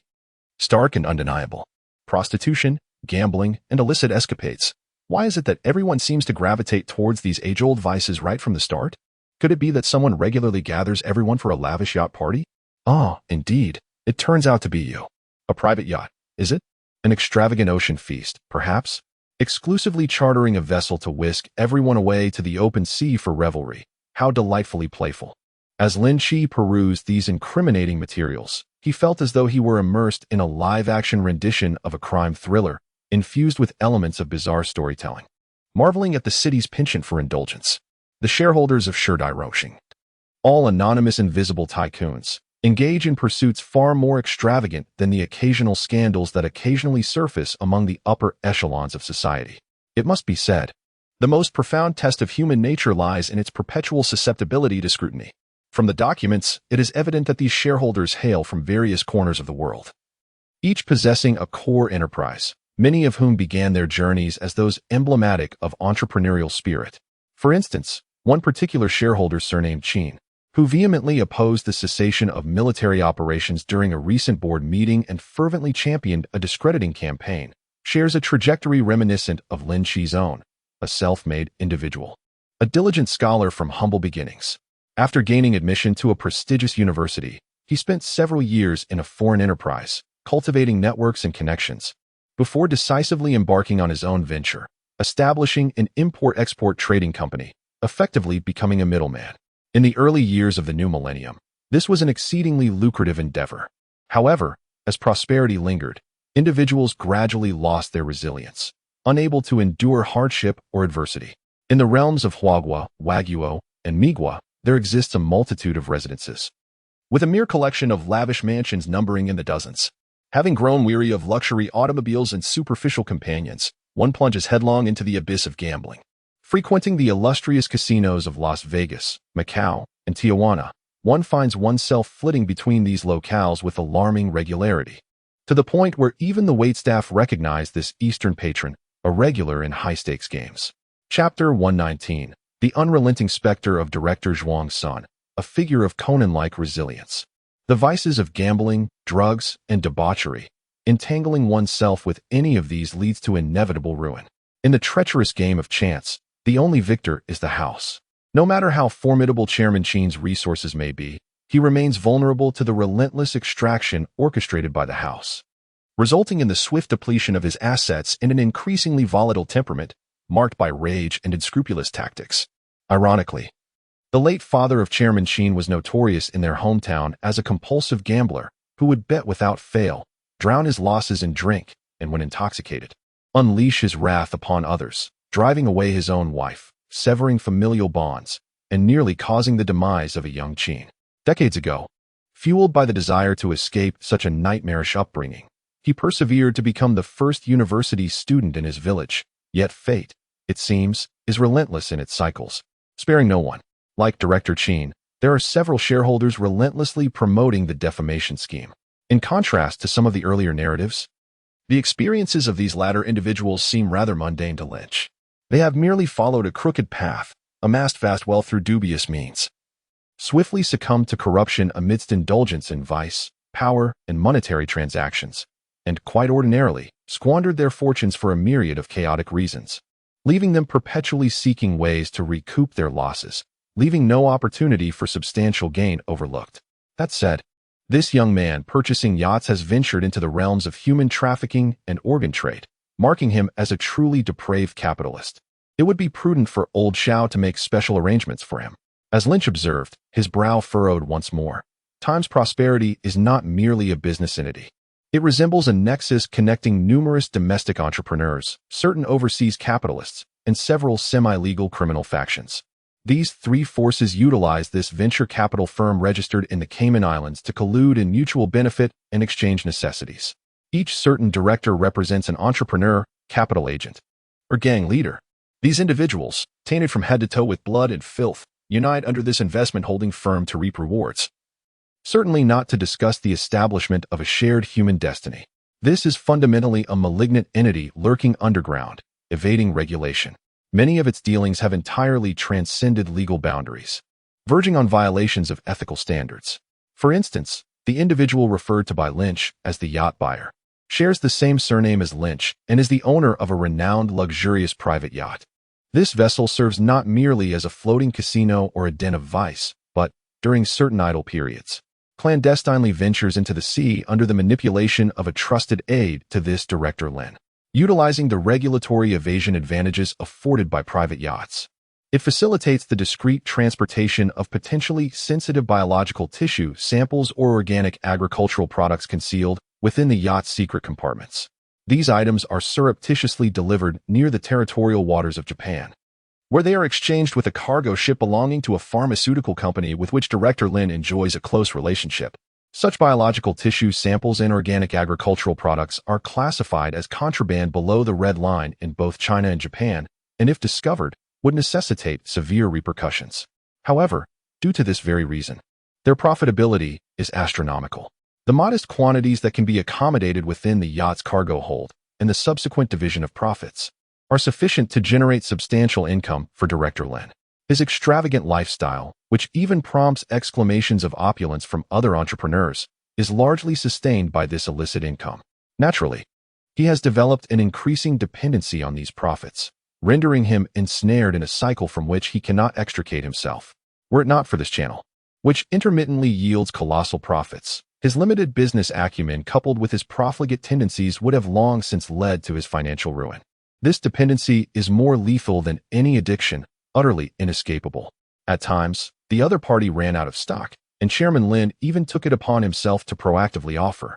Stark and undeniable. Prostitution, gambling, and illicit escapades. Why is it that everyone seems to gravitate towards these age-old vices right from the start? Could it be that someone regularly gathers everyone for a lavish yacht party? Ah, indeed. It turns out to be you. A private yacht, is it? An extravagant ocean feast, perhaps? Exclusively chartering a vessel to whisk everyone away to the open sea for revelry. How delightfully playful. As Lin Qi perused these incriminating materials, he felt as though he were immersed in a live-action rendition of a crime thriller, infused with elements of bizarre storytelling. Marveling at the city's penchant for indulgence, the shareholders of Sherdai Roshing, all anonymous invisible tycoons, engage in pursuits far more extravagant than the occasional scandals that occasionally surface among the upper echelons of society. It must be said, the most profound test of human nature lies in its perpetual susceptibility to scrutiny. From the documents, it is evident that these shareholders hail from various corners of the world, each possessing a core enterprise, many of whom began their journeys as those emblematic of entrepreneurial spirit. For instance, one particular shareholder surnamed Qin, who vehemently opposed the cessation of military operations during a recent board meeting and fervently championed a discrediting campaign, shares a trajectory reminiscent of Lin Qi's own, a self-made individual, a diligent scholar from humble beginnings. After gaining admission to a prestigious university, he spent several years in a foreign enterprise, cultivating networks and connections, before decisively embarking on his own venture, establishing an import-export trading company, effectively becoming a middleman. In the early years of the new millennium, this was an exceedingly lucrative endeavor. However, as prosperity lingered, individuals gradually lost their resilience, unable to endure hardship or adversity. In the realms of Huagua, Waguo, and Migua, there exists a multitude of residences, with a mere collection of lavish mansions numbering in the dozens. Having grown weary of luxury automobiles and superficial companions, one plunges headlong into the abyss of gambling. Frequenting the illustrious casinos of Las Vegas, Macau, and Tijuana, one finds oneself flitting between these locales with alarming regularity, to the point where even the waitstaff recognize this Eastern patron, a regular in high-stakes games. Chapter 119. The unrelenting specter of director Zhuang's son, a figure of Conan-like resilience. The vices of gambling, drugs, and debauchery. Entangling oneself with any of these leads to inevitable ruin. In the treacherous game of chance, the only victor is the house. No matter how formidable Chairman Qin's resources may be, he remains vulnerable to the relentless extraction orchestrated by the house, resulting in the swift depletion of his assets and an increasingly volatile temperament, marked by rage and unscrupulous tactics. Ironically, The late father of Chairman Qin was notorious in their hometown as a compulsive gambler who would bet without fail, drown his losses in drink, and when intoxicated, unleash his wrath upon others, driving away his own wife, severing familial bonds, and nearly causing the demise of a young Qin. Decades ago, fueled by the desire to escape such a nightmarish upbringing, he persevered to become the first university student in his village. Yet fate, it seems, is relentless in its cycles, sparing no one. Like Director Qin, there are several shareholders relentlessly promoting the defamation scheme. In contrast to some of the earlier narratives, the experiences of these latter individuals seem rather mundane to Lynch. They have merely followed a crooked path, amassed vast wealth through dubious means, swiftly succumbed to corruption amidst indulgence in vice, power, and monetary transactions, and quite ordinarily squandered their fortunes for a myriad of chaotic reasons, leaving them perpetually seeking ways to recoup their losses, leaving no opportunity for substantial gain overlooked. That said, this young man purchasing yachts has ventured into the realms of human trafficking and organ trade, marking him as a truly depraved capitalist. It would be prudent for old Xiao to make special arrangements for him. As Lynch observed, his brow furrowed once more. Time's prosperity is not merely a business entity. It resembles a nexus connecting numerous domestic entrepreneurs, certain overseas capitalists, and several semi-legal criminal factions. These three forces utilize this venture capital firm registered in the Cayman Islands to collude in mutual benefit and exchange necessities. Each certain director represents an entrepreneur, capital agent, or gang leader. These individuals, tainted from head to toe with blood and filth, unite under this investment holding firm to reap rewards. Certainly not to discuss the establishment of a shared human destiny. This is fundamentally a malignant entity lurking underground, evading regulation. Many of its dealings have entirely transcended legal boundaries, verging on violations of ethical standards. For instance, the individual referred to by Lynch as the yacht buyer shares the same surname as Lynch and is the owner of a renowned luxurious private yacht. This vessel serves not merely as a floating casino or a den of vice, but, during certain idle periods, clandestinely ventures into the sea under the manipulation of a trusted aide to this Director Lin. Utilizing the regulatory evasion advantages afforded by private yachts, it facilitates the discreet transportation of potentially sensitive biological tissue samples or organic agricultural products concealed within the yacht's secret compartments. These items are surreptitiously delivered near the territorial waters of Japan, where they are exchanged with a cargo ship belonging to a pharmaceutical company with which Director Lin enjoys a close relationship. Such biological tissue samples and organic agricultural products are classified as contraband below the red line in both China and Japan, and if discovered, would necessitate severe repercussions. However, due to this very reason, their profitability is astronomical. The modest quantities that can be accommodated within the yacht's cargo hold and the subsequent division of profits are sufficient to generate substantial income for Director Lin. His extravagant lifestyle, which even prompts exclamations of opulence from other entrepreneurs, is largely sustained by this illicit income. Naturally, he has developed an increasing dependency on these profits, rendering him ensnared in a cycle from which he cannot extricate himself. Were it not for this channel, which intermittently yields colossal profits, his limited business acumen coupled with his profligate tendencies would have long since led to his financial ruin. This dependency is more lethal than any addiction, utterly inescapable. At times, the other party ran out of stock, and Chairman Lin even took it upon himself to proactively offer.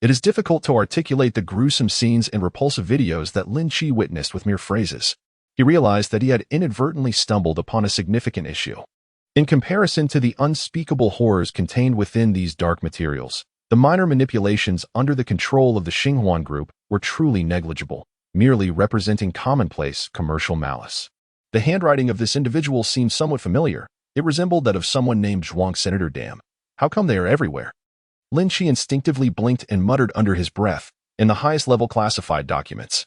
It is difficult to articulate the gruesome scenes and repulsive videos that Lin Qi witnessed with mere phrases. He realized that he had inadvertently stumbled upon a significant issue. In comparison to the unspeakable horrors contained within these dark materials, the minor manipulations under the control of the Xinhuan group were truly negligible, merely representing commonplace commercial malice. The handwriting of this individual seemed somewhat familiar. It resembled that of someone named Zhuang Senator. Damn. How come they are everywhere? Lin Qi instinctively blinked and muttered under his breath, in the highest level classified documents.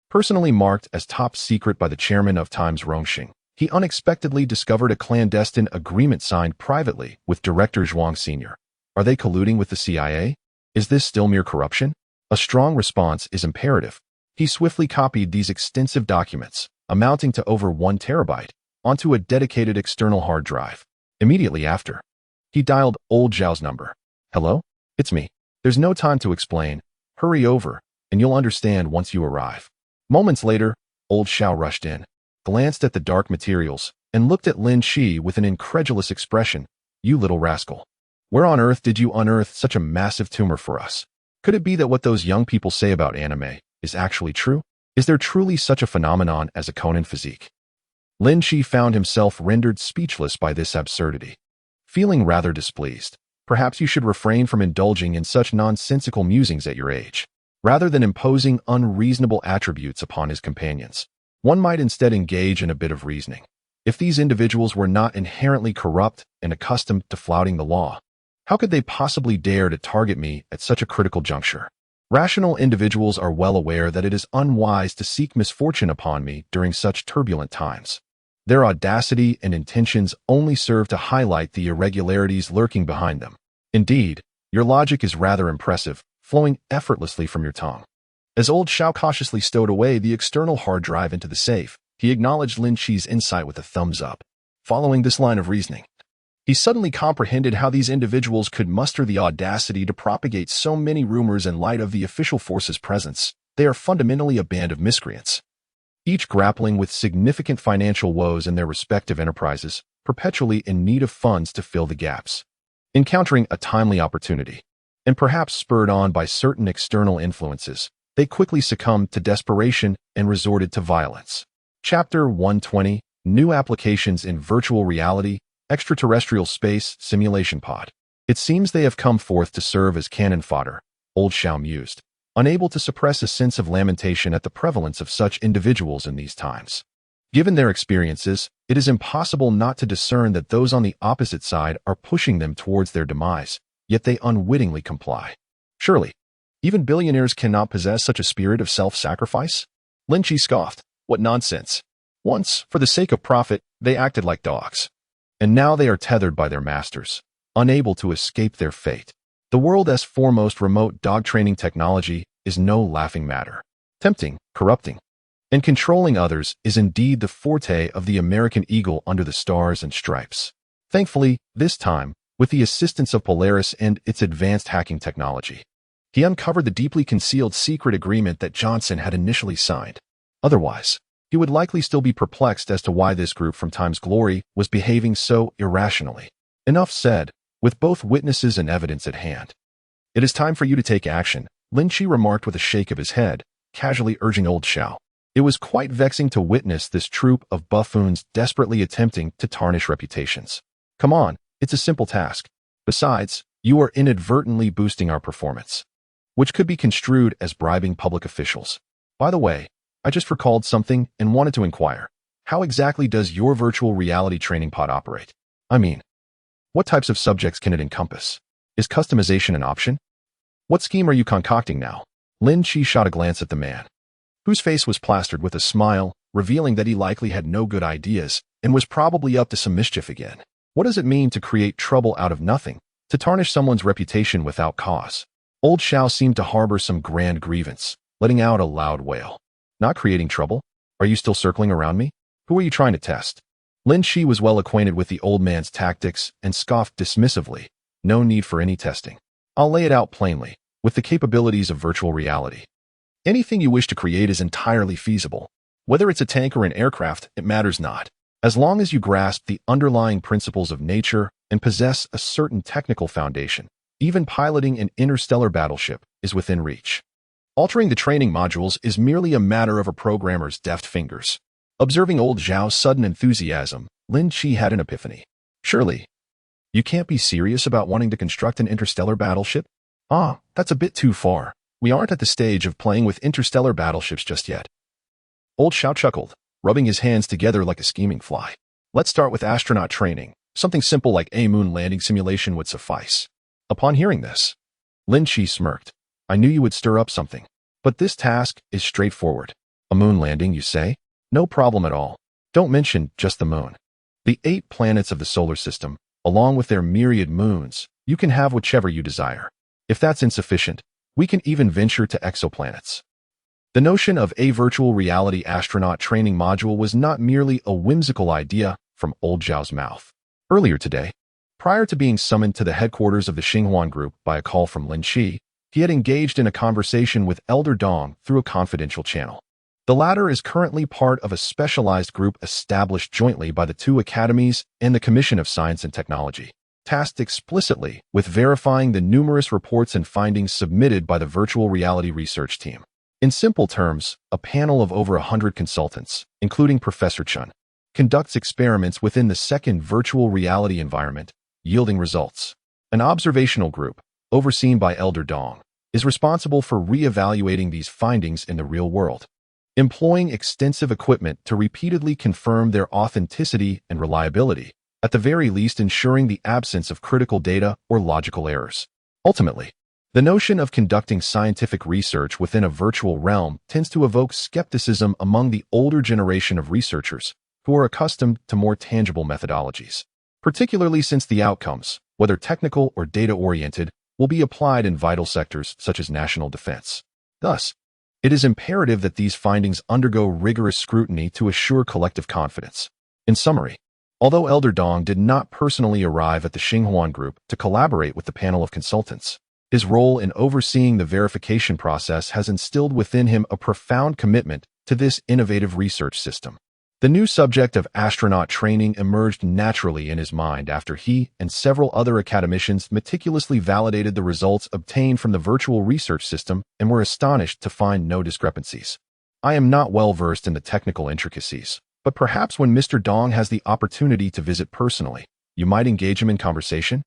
Personally marked as top secret by the chairman of Times Rongxing, he unexpectedly discovered a clandestine agreement signed privately with Director Zhuang Sr. Are they colluding with the CIA? Is this still mere corruption? A strong response is imperative. He swiftly copied these extensive documents, amounting to over 1 terabyte, onto a dedicated external hard drive. Immediately after, he dialed old Zhao's number. Hello? It's me. There's no time to explain. Hurry over, and you'll understand once you arrive. Moments later, old Xiao rushed in, glanced at the dark materials, and looked at Lin Qi with an incredulous expression. You little rascal. Where on earth did you unearth such a massive tumor for us? Could it be that what those young people say about anime is actually true? Is there truly such a phenomenon as a Conan physique? Lin Qi found himself rendered speechless by this absurdity. Feeling rather displeased, perhaps you should refrain from indulging in such nonsensical musings at your age. Rather than imposing unreasonable attributes upon his companions, one might instead engage in a bit of reasoning. If these individuals were not inherently corrupt and accustomed to flouting the law, how could they possibly dare to target me at such a critical juncture? Rational individuals are well aware that it is unwise to seek misfortune upon me during such turbulent times. Their audacity and intentions only serve to highlight the irregularities lurking behind them. Indeed, your logic is rather impressive, flowing effortlessly from your tongue. As old Xiao cautiously stowed away the external hard drive into the safe, he acknowledged Lin Qi's insight with a thumbs up. Following this line of reasoning, he suddenly comprehended how these individuals could muster the audacity to propagate so many rumors in light of the official force's presence. They are fundamentally a band of miscreants, each grappling with significant financial woes in their respective enterprises, perpetually in need of funds to fill the gaps. Encountering a timely opportunity, and perhaps spurred on by certain external influences, they quickly succumbed to desperation and resorted to violence. Chapter 120, New Applications in Virtual Reality, Extraterrestrial Space Simulation Pod. It seems they have come forth to serve as cannon fodder, old Xiao mused, unable to suppress a sense of lamentation at the prevalence of such individuals in these times. Given their experiences, it is impossible not to discern that those on the opposite side are pushing them towards their demise, yet they unwittingly comply. Surely, even billionaires cannot possess such a spirit of self-sacrifice? Lin Qi scoffed. What nonsense. Once, for the sake of profit, they acted like dogs. And now they are tethered by their masters, unable to escape their fate. The world's foremost remote dog training technology is no laughing matter. Tempting, corrupting, and controlling others is indeed the forte of the American eagle under the stars and stripes. Thankfully, this time, with the assistance of Polaris and its advanced hacking technology, he uncovered the deeply concealed secret agreement that Johnson had initially signed. Otherwise, he would likely still be perplexed as to why this group from Time's Glory was behaving so irrationally. Enough said, with both witnesses and evidence at hand. It is time for you to take action, Lin Qi remarked with a shake of his head, casually urging old Xiao. It was quite vexing to witness this troop of buffoons desperately attempting to tarnish reputations. Come on, it's a simple task. Besides, you are inadvertently boosting our performance, which could be construed as bribing public officials. By the way, I just recalled something and wanted to inquire. How exactly does your virtual reality training pod operate? I mean, what types of subjects can it encompass? Is customization an option? What scheme are you concocting now? Lin Qi shot a glance at the man, whose face was plastered with a smile, revealing that he likely had no good ideas and was probably up to some mischief again. What does it mean to create trouble out of nothing, to tarnish someone's reputation without cause? Old Xiao seemed to harbor some grand grievance, letting out a loud wail. Not creating trouble? Are you still circling around me? Who are you trying to test? Lin Qi was well acquainted with the old man's tactics and scoffed dismissively. No need for any testing. I'll lay it out plainly, with the capabilities of virtual reality. Anything you wish to create is entirely feasible. Whether it's a tank or an aircraft, it matters not. As long as you grasp the underlying principles of nature and possess a certain technical foundation, even piloting an interstellar battleship is within reach. Altering the training modules is merely a matter of a programmer's deft fingers. Observing old Zhao's sudden enthusiasm, Lin Qi had an epiphany. Surely, you can't be serious about wanting to construct an interstellar battleship? That's a bit too far. We aren't at the stage of playing with interstellar battleships just yet. Old Xiao chuckled, rubbing his hands together like a scheming fly. Let's start with astronaut training. Something simple like a moon landing simulation would suffice. Upon hearing this, Lin Qi smirked. I knew you would stir up something. But this task is straightforward. A moon landing, you say? No problem at all. Don't mention just the moon. The 8 planets of the solar system, along with their myriad moons, you can have whichever you desire. If that's insufficient, we can even venture to exoplanets. The notion of a virtual reality astronaut training module was not merely a whimsical idea from old Zhao's mouth. Earlier today, prior to being summoned to the headquarters of the Xinghuan Group by a call from Lin Qi, he had engaged in a conversation with Elder Dong through a confidential channel. The latter is currently part of a specialized group established jointly by the two academies and the Commission of Science and Technology, tasked explicitly with verifying the numerous reports and findings submitted by the virtual reality research team. In simple terms, a panel of over 100 consultants, including Professor Chun, conducts experiments within the second virtual reality environment, yielding results. An observational group, overseen by Elder Dong, is responsible for re-evaluating these findings in the real world, employing extensive equipment to repeatedly confirm their authenticity and reliability, at the very least ensuring the absence of critical data or logical errors. Ultimately, the notion of conducting scientific research within a virtual realm tends to evoke skepticism among the older generation of researchers who are accustomed to more tangible methodologies, particularly since the outcomes, whether technical or data-oriented, will be applied in vital sectors such as national defense. Thus, it is imperative that these findings undergo rigorous scrutiny to assure collective confidence. In summary, although Elder Dong did not personally arrive at the Xinghuan Group to collaborate with the panel of consultants, his role in overseeing the verification process has instilled within him a profound commitment to this innovative research system. The new subject of astronaut training emerged naturally in his mind after he and several other academicians meticulously validated the results obtained from the virtual research system and were astonished to find no discrepancies. I am not well versed in the technical intricacies, but perhaps when Mr. Dong has the opportunity to visit personally, you might engage him in conversation?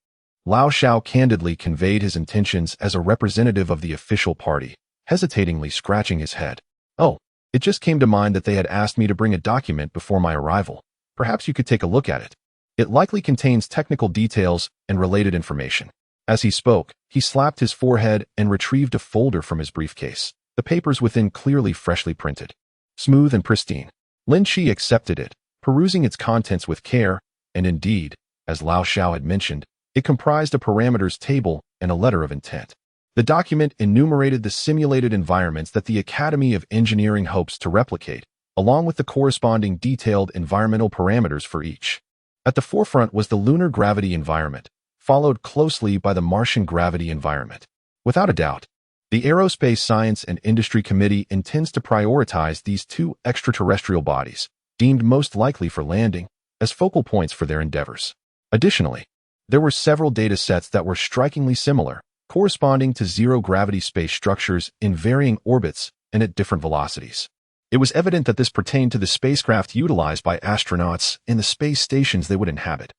Lao Shao candidly conveyed his intentions as a representative of the official party, hesitatingly scratching his head. Oh, it just came to mind that they had asked me to bring a document before my arrival. Perhaps you could take a look at it. It likely contains technical details and related information. As he spoke, he slapped his forehead and retrieved a folder from his briefcase, the papers within clearly freshly printed. Smooth and pristine. Lin Qi accepted it, perusing its contents with care, and indeed, as Lao Shao had mentioned, it comprised a parameters table and a letter of intent. The document enumerated the simulated environments that the Academy of Engineering hopes to replicate, along with the corresponding detailed environmental parameters for each. At the forefront was the lunar gravity environment, followed closely by the Martian gravity environment. Without a doubt, the Aerospace Science and Industry Committee intends to prioritize these two extraterrestrial bodies, deemed most likely for landing, as focal points for their endeavors. Additionally, there were several data sets that were strikingly similar, corresponding to zero-gravity space structures in varying orbits and at different velocities. It was evident that this pertained to the spacecraft utilized by astronauts in the space stations they would inhabit.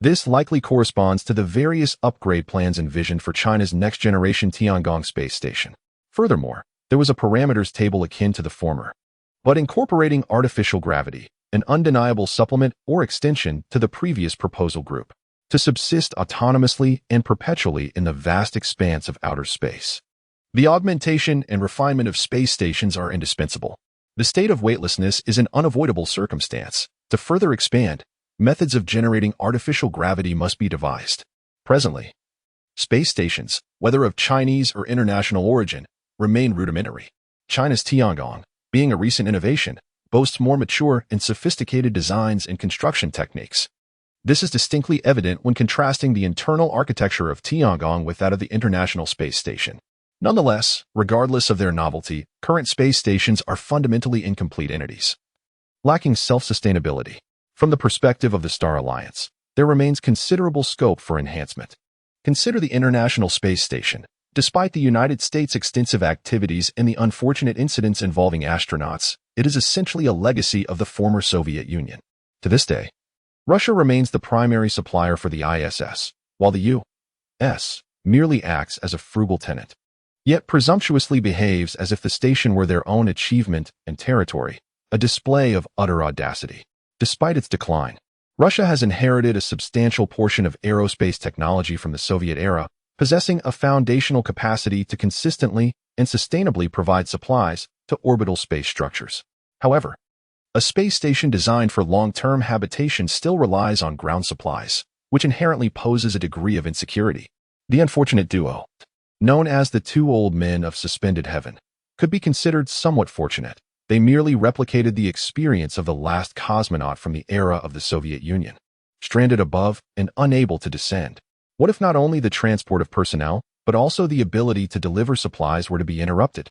This likely corresponds to the various upgrade plans envisioned for China's next-generation Tiangong space station. Furthermore, there was a parameters table akin to the former, but incorporating artificial gravity, an undeniable supplement or extension to the previous proposal group, to subsist autonomously and perpetually in the vast expanse of outer space. The augmentation and refinement of space stations are indispensable. The state of weightlessness is an unavoidable circumstance. To further expand, methods of generating artificial gravity must be devised. Presently, space stations, whether of Chinese or international origin, remain rudimentary. China's Tiangong, being a recent innovation, boasts more mature and sophisticated designs and construction techniques. This is distinctly evident when contrasting the internal architecture of Tiangong with that of the International Space Station. Nonetheless, regardless of their novelty, current space stations are fundamentally incomplete entities, lacking self-sustainability. From the perspective of the Star Alliance, there remains considerable scope for enhancement. Consider the International Space Station. Despite the United States' extensive activities and the unfortunate incidents involving astronauts, it is essentially a legacy of the former Soviet Union. To this day, Russia remains the primary supplier for the ISS, while the U.S. merely acts as a frugal tenant, yet presumptuously behaves as if the station were their own achievement and territory, a display of utter audacity. Despite its decline, Russia has inherited a substantial portion of aerospace technology from the Soviet era, possessing a foundational capacity to consistently and sustainably provide supplies to orbital space structures. However, a space station designed for long-term habitation still relies on ground supplies, which inherently poses a degree of insecurity. The unfortunate duo, known as the two old men of suspended heaven, could be considered somewhat fortunate. They merely replicated the experience of the last cosmonaut from the era of the Soviet Union, stranded above and unable to descend. What if not only the transport of personnel, but also the ability to deliver supplies were to be interrupted?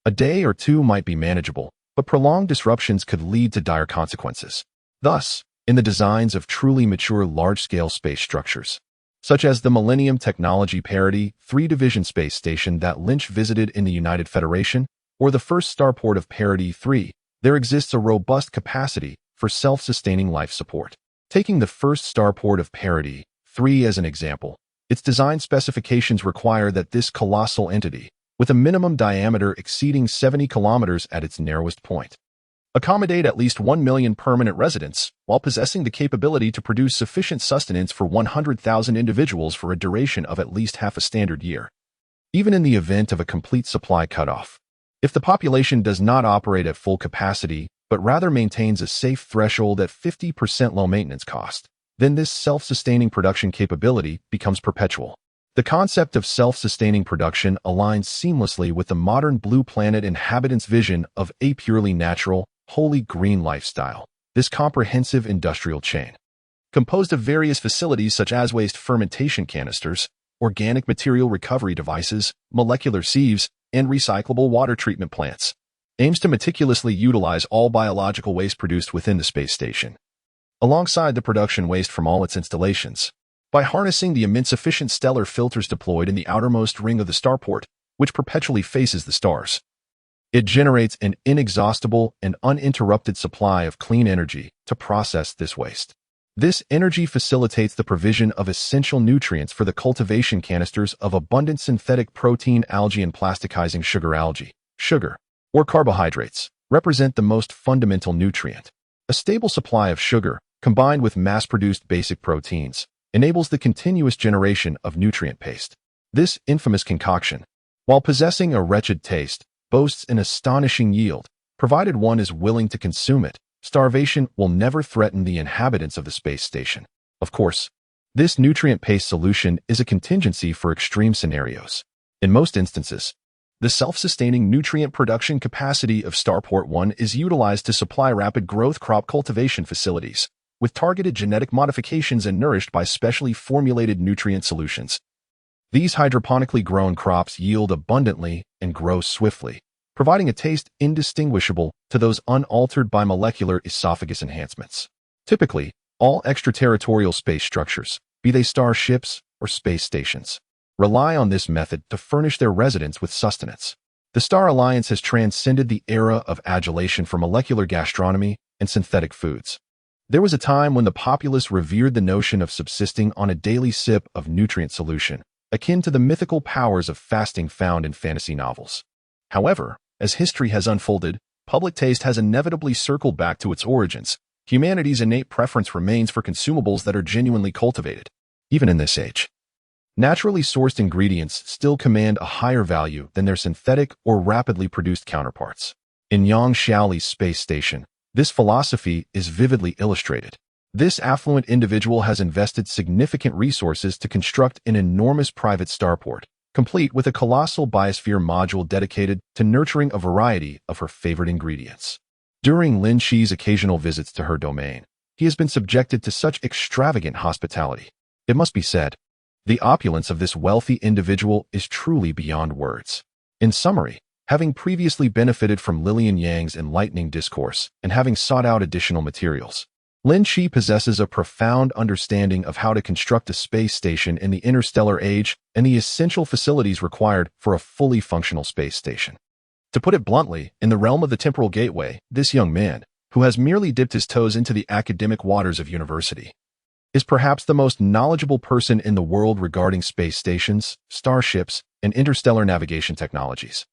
A day or two might be manageable, but prolonged disruptions could lead to dire consequences. Thus, in the designs of truly mature large-scale space structures, such as the Millennium Technology Parity 3-division space station that Lin Qi visited in the United Federation, or the first starport of Parity 3, there exists a robust capacity for self-sustaining life support. Taking the first starport of Parity 3 as an example, its design specifications require that this colossal entity, with a minimum diameter exceeding 70 kilometers at its narrowest point, accommodate at least 1 million permanent residents, while possessing the capability to produce sufficient sustenance for 100,000 individuals for a duration of at least half a standard year. Even in the event of a complete supply cutoff, if the population does not operate at full capacity, but rather maintains a safe threshold at 50% low maintenance cost, then this self-sustaining production capability becomes perpetual. The concept of self-sustaining production aligns seamlessly with the modern blue planet inhabitants' vision of a purely natural, wholly green lifestyle. This comprehensive industrial chain, composed of various facilities such as waste fermentation canisters, organic material recovery devices, molecular sieves, and recyclable water treatment plants, aims to meticulously utilize all biological waste produced within the space station, alongside the production waste from all its installations, by harnessing the immense efficient stellar filters deployed in the outermost ring of the starport, which perpetually faces the stars. It generates an inexhaustible and uninterrupted supply of clean energy to process this waste. This energy facilitates the provision of essential nutrients for the cultivation canisters of abundant synthetic protein algae and plasticizing sugar algae. Sugar, or carbohydrates, represent the most fundamental nutrient. A stable supply of sugar, combined with mass-produced basic proteins, enables the continuous generation of nutrient paste. This infamous concoction, while possessing a wretched taste, boasts an astonishing yield. Provided one is willing to consume it, starvation will never threaten the inhabitants of the space station. Of course, this nutrient-paste solution is a contingency for extreme scenarios. In most instances, the self-sustaining nutrient production capacity of Starport 1 is utilized to supply rapid growth crop cultivation facilities, with targeted genetic modifications and nourished by specially formulated nutrient solutions. These hydroponically grown crops yield abundantly and grow swiftly, providing a taste indistinguishable to those unaltered by molecular esophagus enhancements. Typically, all extraterritorial space structures, be they starships or space stations, rely on this method to furnish their residents with sustenance. The Star Alliance has transcended the era of adulation for molecular gastronomy and synthetic foods. There was a time when the populace revered the notion of subsisting on a daily sip of nutrient solution, akin to the mythical powers of fasting found in fantasy novels. However, as history has unfolded, public taste has inevitably circled back to its origins. Humanity's innate preference remains for consumables that are genuinely cultivated. Even in this age, naturally sourced ingredients still command a higher value than their synthetic or rapidly produced counterparts. In Yang Xiaoli's space station, this philosophy is vividly illustrated. This affluent individual has invested significant resources to construct an enormous private starport, complete with a colossal biosphere module dedicated to nurturing a variety of her favorite ingredients. During Lin Qi's occasional visits to her domain, he has been subjected to such extravagant hospitality. It must be said, the opulence of this wealthy individual is truly beyond words. In summary, having previously benefited from Lilian Yang's enlightening discourse and having sought out additional materials, Lin Qi possesses a profound understanding of how to construct a space station in the interstellar age and the essential facilities required for a fully functional space station. To put it bluntly, in the realm of the temporal gateway, this young man, who has merely dipped his toes into the academic waters of university, is perhaps the most knowledgeable person in the world regarding space stations, starships, and interstellar navigation technologies,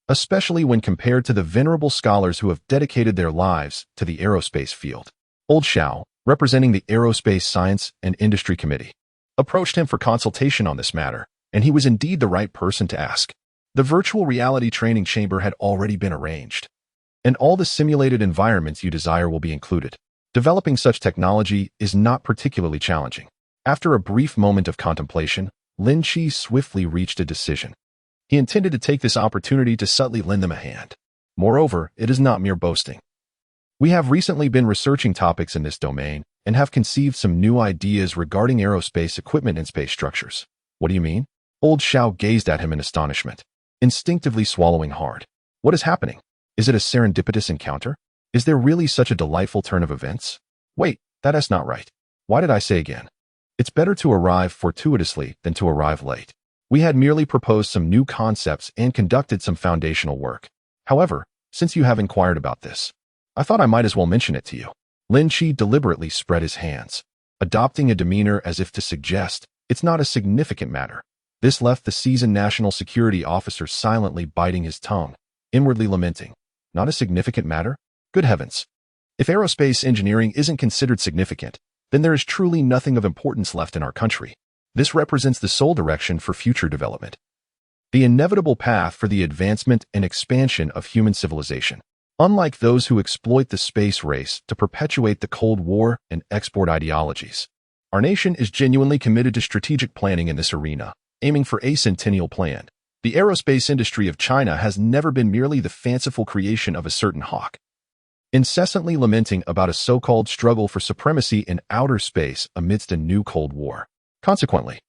especially when compared to the venerable scholars who have dedicated their lives to the aerospace field. Old Xiao, representing the Aerospace Science and Industry Committee, approached him for consultation on this matter, and he was indeed the right person to ask. The virtual reality training chamber had already been arranged, and all the simulated environments you desire will be included. Developing such technology is not particularly challenging. After a brief moment of contemplation, Lin Qi swiftly reached a decision. He intended to take this opportunity to subtly lend them a hand. Moreover, it is not mere boasting. We have recently been researching topics in this domain and have conceived some new ideas regarding aerospace equipment and space structures. What do you mean? Old Xiao gazed at him in astonishment, instinctively swallowing hard. What is happening? Is it a serendipitous encounter? Is there really such a delightful turn of events? Wait, that's not right. Why did I say again? It's better to arrive fortuitously than to arrive late. We had merely proposed some new concepts and conducted some foundational work. However, since you have inquired about this, I thought I might as well mention it to you. Lin Qi deliberately spread his hands, adopting a demeanor as if to suggest it's not a significant matter. This left the seasoned national security officer silently biting his tongue, inwardly lamenting. Not a significant matter? Good heavens. If aerospace engineering isn't considered significant, then there is truly nothing of importance left in our country. This represents the sole direction for future development, the inevitable path for the advancement and expansion of human civilization. Unlike those who exploit the space race to perpetuate the Cold War and export ideologies, our nation is genuinely committed to strategic planning in this arena, aiming for a centennial plan. The aerospace industry of China has never been merely the fanciful creation of a certain hawk, incessantly lamenting about a so-called struggle for supremacy in outer space amidst a new Cold War. Consequently,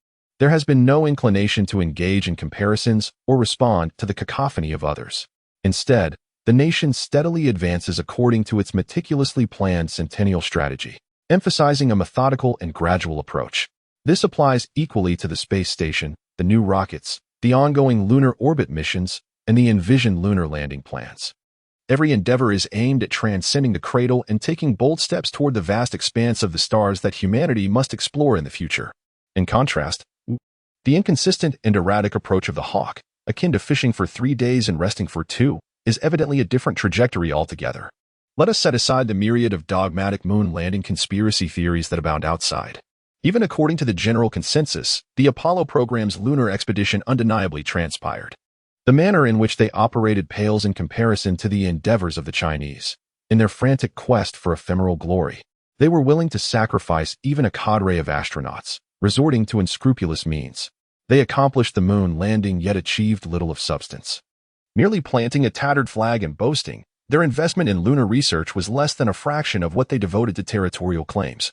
there has been no inclination to engage in comparisons or respond to the cacophony of others. Instead, the nation steadily advances according to its meticulously planned centennial strategy, emphasizing a methodical and gradual approach. This applies equally to the space station, the new rockets, the ongoing lunar orbit missions, and the envisioned lunar landing plans. Every endeavor is aimed at transcending the cradle and taking bold steps toward the vast expanse of the stars that humanity must explore in the future. In contrast, the inconsistent and erratic approach of the hawk, akin to fishing for 3 days and resting for 2, is evidently a different trajectory altogether. Let us set aside the myriad of dogmatic moon landing conspiracy theories that abound outside. Even according to the general consensus, the Apollo program's lunar expedition undeniably transpired. The manner in which they operated pales in comparison to the endeavors of the Chinese. In their frantic quest for ephemeral glory, they were willing to sacrifice even a cadre of astronauts, resorting to unscrupulous means. They accomplished the moon landing yet achieved little of substance. Merely planting a tattered flag and boasting, their investment in lunar research was less than a fraction of what they devoted to territorial claims,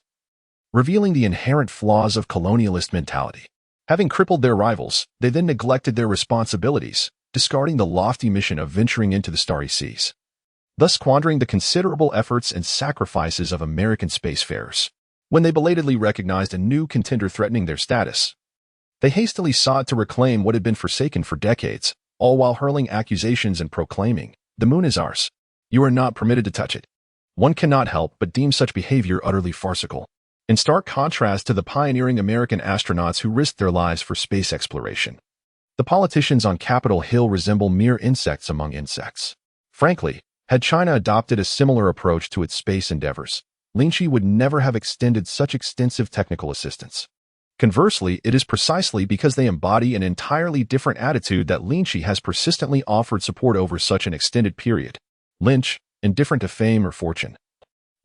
revealing the inherent flaws of colonialist mentality. Having crippled their rivals, they then neglected their responsibilities, discarding the lofty mission of venturing into the starry seas, thus squandering the considerable efforts and sacrifices of American spacefarers. When they belatedly recognized a new contender threatening their status, they hastily sought to reclaim what had been forsaken for decades, all while hurling accusations and proclaiming, "The moon is ours. You are not permitted to touch it." One cannot help but deem such behavior utterly farcical, in stark contrast to the pioneering American astronauts who risked their lives for space exploration. The politicians on Capitol Hill resemble mere insects among insects. Frankly, had China adopted a similar approach to its space endeavors, Lin Qi would never have extended such extensive technical assistance. Conversely, it is precisely because they embody an entirely different attitude that Lin Qi has persistently offered support over such an extended period. Lin Qi, indifferent to fame or fortune,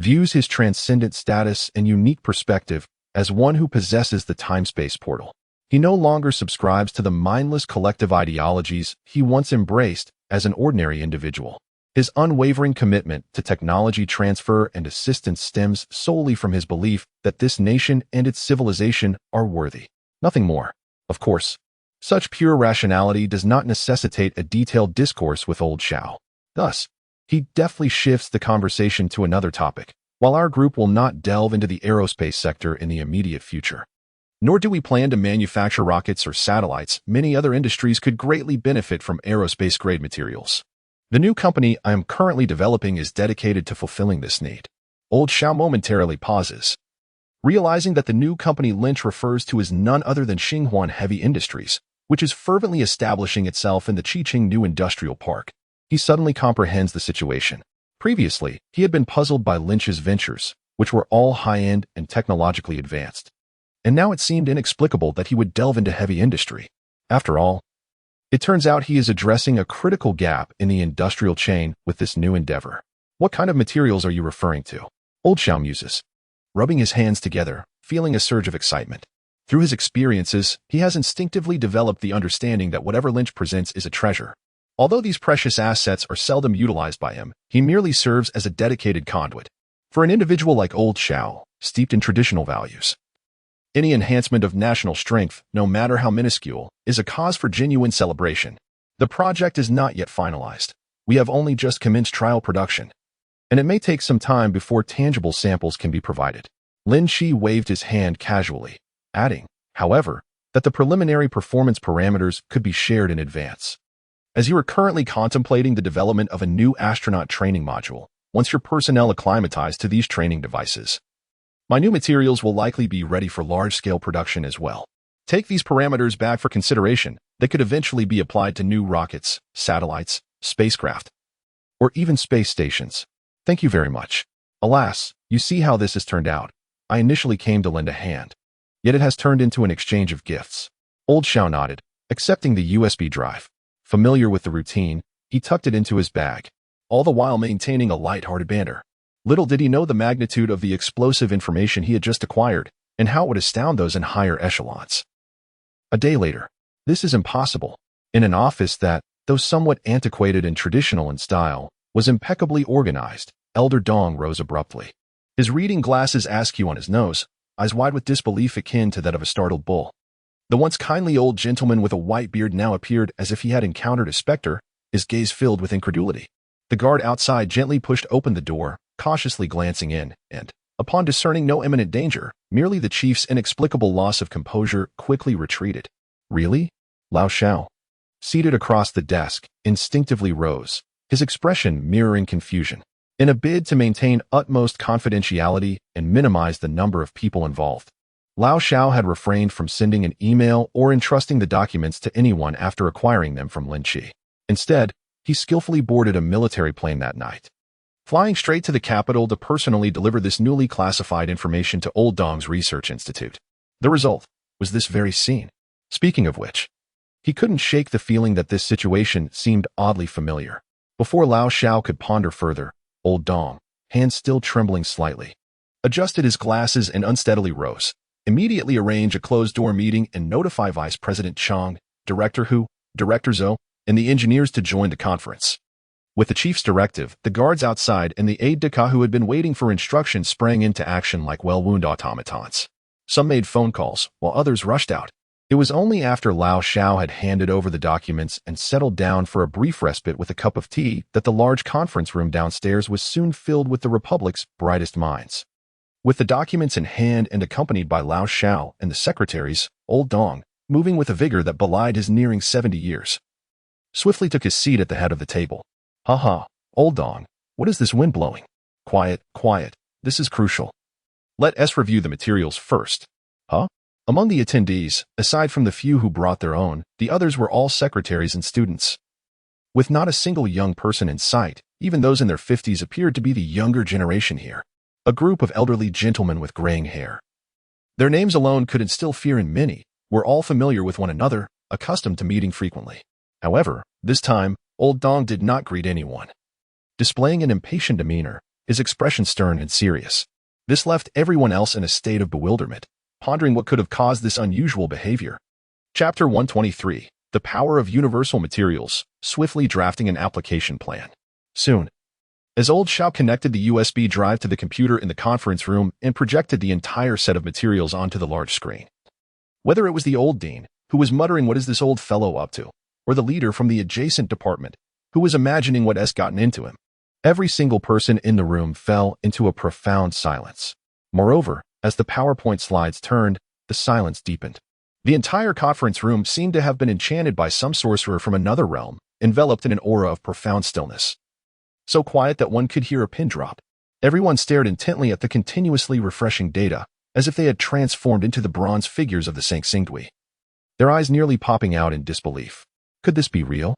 views his transcendent status and unique perspective as one who possesses the time-space portal. He no longer subscribes to the mindless collective ideologies he once embraced as an ordinary individual. His unwavering commitment to technology transfer and assistance stems solely from his belief that this nation and its civilization are worthy. Nothing more. Of course, such pure rationality does not necessitate a detailed discourse with old Xiao. Thus, he deftly shifts the conversation to another topic. While our group will not delve into the aerospace sector in the immediate future, nor do we plan to manufacture rockets or satellites, many other industries could greatly benefit from aerospace-grade materials. The new company I am currently developing is dedicated to fulfilling this need. Old Xiao momentarily pauses, realizing that the new company Lynch refers to is none other than Xinhuan Heavy Industries, which is fervently establishing itself in the Qiqing New Industrial Park. He suddenly comprehends the situation. Previously, he had been puzzled by Lynch's ventures, which were all high-end and technologically advanced. And now it seemed inexplicable that he would delve into heavy industry. After all, it turns out he is addressing a critical gap in the industrial chain with this new endeavor. What kind of materials are you referring to? Old Xiao muses, rubbing his hands together, feeling a surge of excitement. Through his experiences, he has instinctively developed the understanding that whatever Lynch presents is a treasure. Although these precious assets are seldom utilized by him, he merely serves as a dedicated conduit. For an individual like Old Xiao, steeped in traditional values, any enhancement of national strength, no matter how minuscule, is a cause for genuine celebration. The project is not yet finalized. We have only just commenced trial production, and it may take some time before tangible samples can be provided. Lin Qi waved his hand casually, adding, however, that the preliminary performance parameters could be shared in advance. As you are currently contemplating the development of a new astronaut training module, once your personnel acclimatize to these training devices, my new materials will likely be ready for large-scale production as well. Take these parameters back for consideration. They could eventually be applied to new rockets, satellites, spacecraft, or even space stations. Thank you very much. Alas, you see how this has turned out. I initially came to lend a hand, yet it has turned into an exchange of gifts. Old Xiao nodded, accepting the USB drive. Familiar with the routine, he tucked it into his bag, all the while maintaining a light-hearted banter. Little did he know the magnitude of the explosive information he had just acquired, and how it would astound those in higher echelons. A day later. This is impossible. In an office that, though somewhat antiquated and traditional in style, was impeccably organized, Elder Dong rose abruptly. His reading glasses askew on his nose, eyes wide with disbelief akin to that of a startled bull. The once kindly old gentleman with a white beard now appeared as if he had encountered a specter, his gaze filled with incredulity. The guard outside gently pushed open the door, cautiously glancing in, and, upon discerning no imminent danger, merely the chief's inexplicable loss of composure, quickly retreated. Really? Lao Xiao, seated across the desk, instinctively rose, his expression mirroring confusion. In a bid to maintain utmost confidentiality and minimize the number of people involved, Lao Xiao had refrained from sending an email or entrusting the documents to anyone after acquiring them from Lin Qi. Instead, he skillfully boarded a military plane that night, flying straight to the capital to personally deliver this newly classified information to Old Dong's research institute. The result was this very scene. Speaking of which, he couldn't shake the feeling that this situation seemed oddly familiar. Before Lao Xiao could ponder further, Old Dong, hands still trembling slightly, adjusted his glasses and unsteadily rose. Immediately arrange a closed-door meeting and notify Vice President Chang, Director Hu, Director Zhou, and the engineers to join the conference. With the chief's directive, the guards outside and the aide-de-camp who had been waiting for instructions sprang into action like well-wound automatons. Some made phone calls, while others rushed out. It was only after Lao Xiao had handed over the documents and settled down for a brief respite with a cup of tea that the large conference room downstairs was soon filled with the Republic's brightest minds. With the documents in hand and accompanied by Lao Xiao and the secretaries, Old Dong, moving with a vigor that belied his nearing 70 years, swiftly took his seat at the head of the table. Ha, Old Dong, what is this wind blowing? Quiet, this is crucial. Let us review the materials first. Huh? Among the attendees, aside from the few who brought their own, the others were all secretaries and students. With not a single young person in sight, even those in their 50s appeared to be the younger generation here. A group of elderly gentlemen with graying hair. Their names alone could instill fear in many, were all familiar with one another, accustomed to meeting frequently. However, this time, Old Dong did not greet anyone. Displaying an impatient demeanor, his expression stern and serious. This left everyone else in a state of bewilderment, pondering what could have caused this unusual behavior. Chapter 123, The Power of Universal Materials, swiftly drafting an application plan. Soon, as Old Xiao connected the USB drive to the computer in the conference room and projected the entire set of materials onto the large screen. Whether it was the old dean, who was muttering what is this old fellow up to, or the leader from the adjacent department, who was imagining what has gotten into him, every single person in the room fell into a profound silence. Moreover, as the PowerPoint slides turned, the silence deepened. The entire conference room seemed to have been enchanted by some sorcerer from another realm, enveloped in an aura of profound stillness. So quiet that one could hear a pin drop. Everyone stared intently at the continuously refreshing data, as if they had transformed into the bronze figures of the Sanctuary, their eyes nearly popping out in disbelief. Could this be real?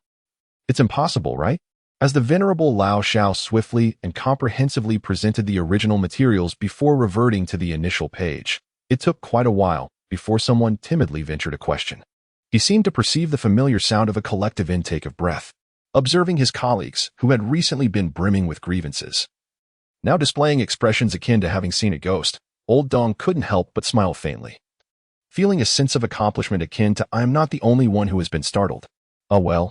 It's impossible, right? As the venerable Lao Xiao swiftly and comprehensively presented the original materials before reverting to the initial page, it took quite a while before someone timidly ventured a question. He seemed to perceive the familiar sound of a collective intake of breath, observing his colleagues who had recently been brimming with grievances, now displaying expressions akin to having seen a ghost. Old Dong couldn't help but smile faintly, feeling a sense of accomplishment akin to I am not the only one who has been startled. Oh well.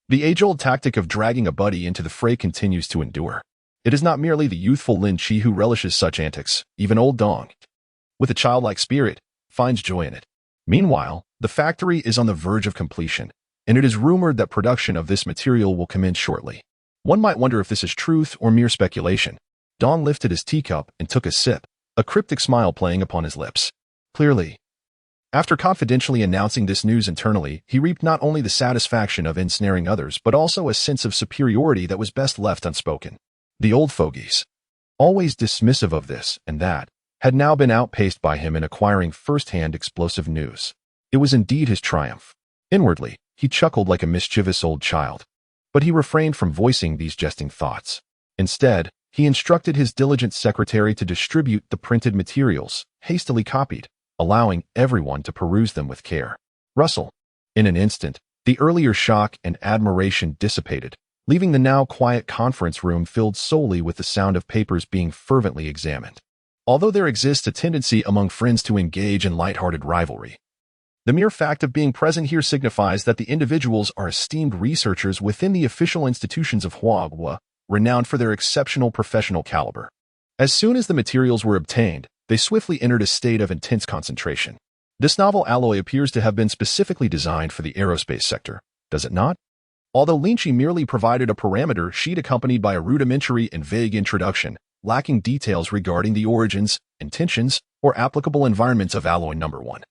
The age-old tactic of dragging a buddy into the fray continues to endure. It is not merely the youthful Lin Qi who relishes such antics, even Old Dong, with a childlike spirit, finds joy in it. Meanwhile, the factory is on the verge of completion, and it is rumored that production of this material will commence shortly. One might wonder if this is truth or mere speculation. Dong lifted his teacup and took a sip, a cryptic smile playing upon his lips. Clearly, after confidentially announcing this news internally, he reaped not only the satisfaction of ensnaring others, but also a sense of superiority that was best left unspoken. The old fogies, always dismissive of this and that, had now been outpaced by him in acquiring first-hand explosive news. It was indeed his triumph. Inwardly, he chuckled like a mischievous old child. But he refrained from voicing these jesting thoughts. Instead, he instructed his diligent secretary to distribute the printed materials, hastily copied, allowing everyone to peruse them with care. Russell. In an instant, the earlier shock and admiration dissipated, leaving the now quiet conference room filled solely with the sound of papers being fervently examined. Although there exists a tendency among friends to engage in light-hearted rivalry, the mere fact of being present here signifies that the individuals are esteemed researchers within the official institutions of Huagua, renowned for their exceptional professional caliber. As soon as the materials were obtained, they swiftly entered a state of intense concentration. This novel alloy appears to have been specifically designed for the aerospace sector, does it not? Although Lin Qi merely provided a parameter sheet accompanied by a rudimentary and vague introduction, lacking details regarding the origins, intentions, or applicable environments of alloy number 1.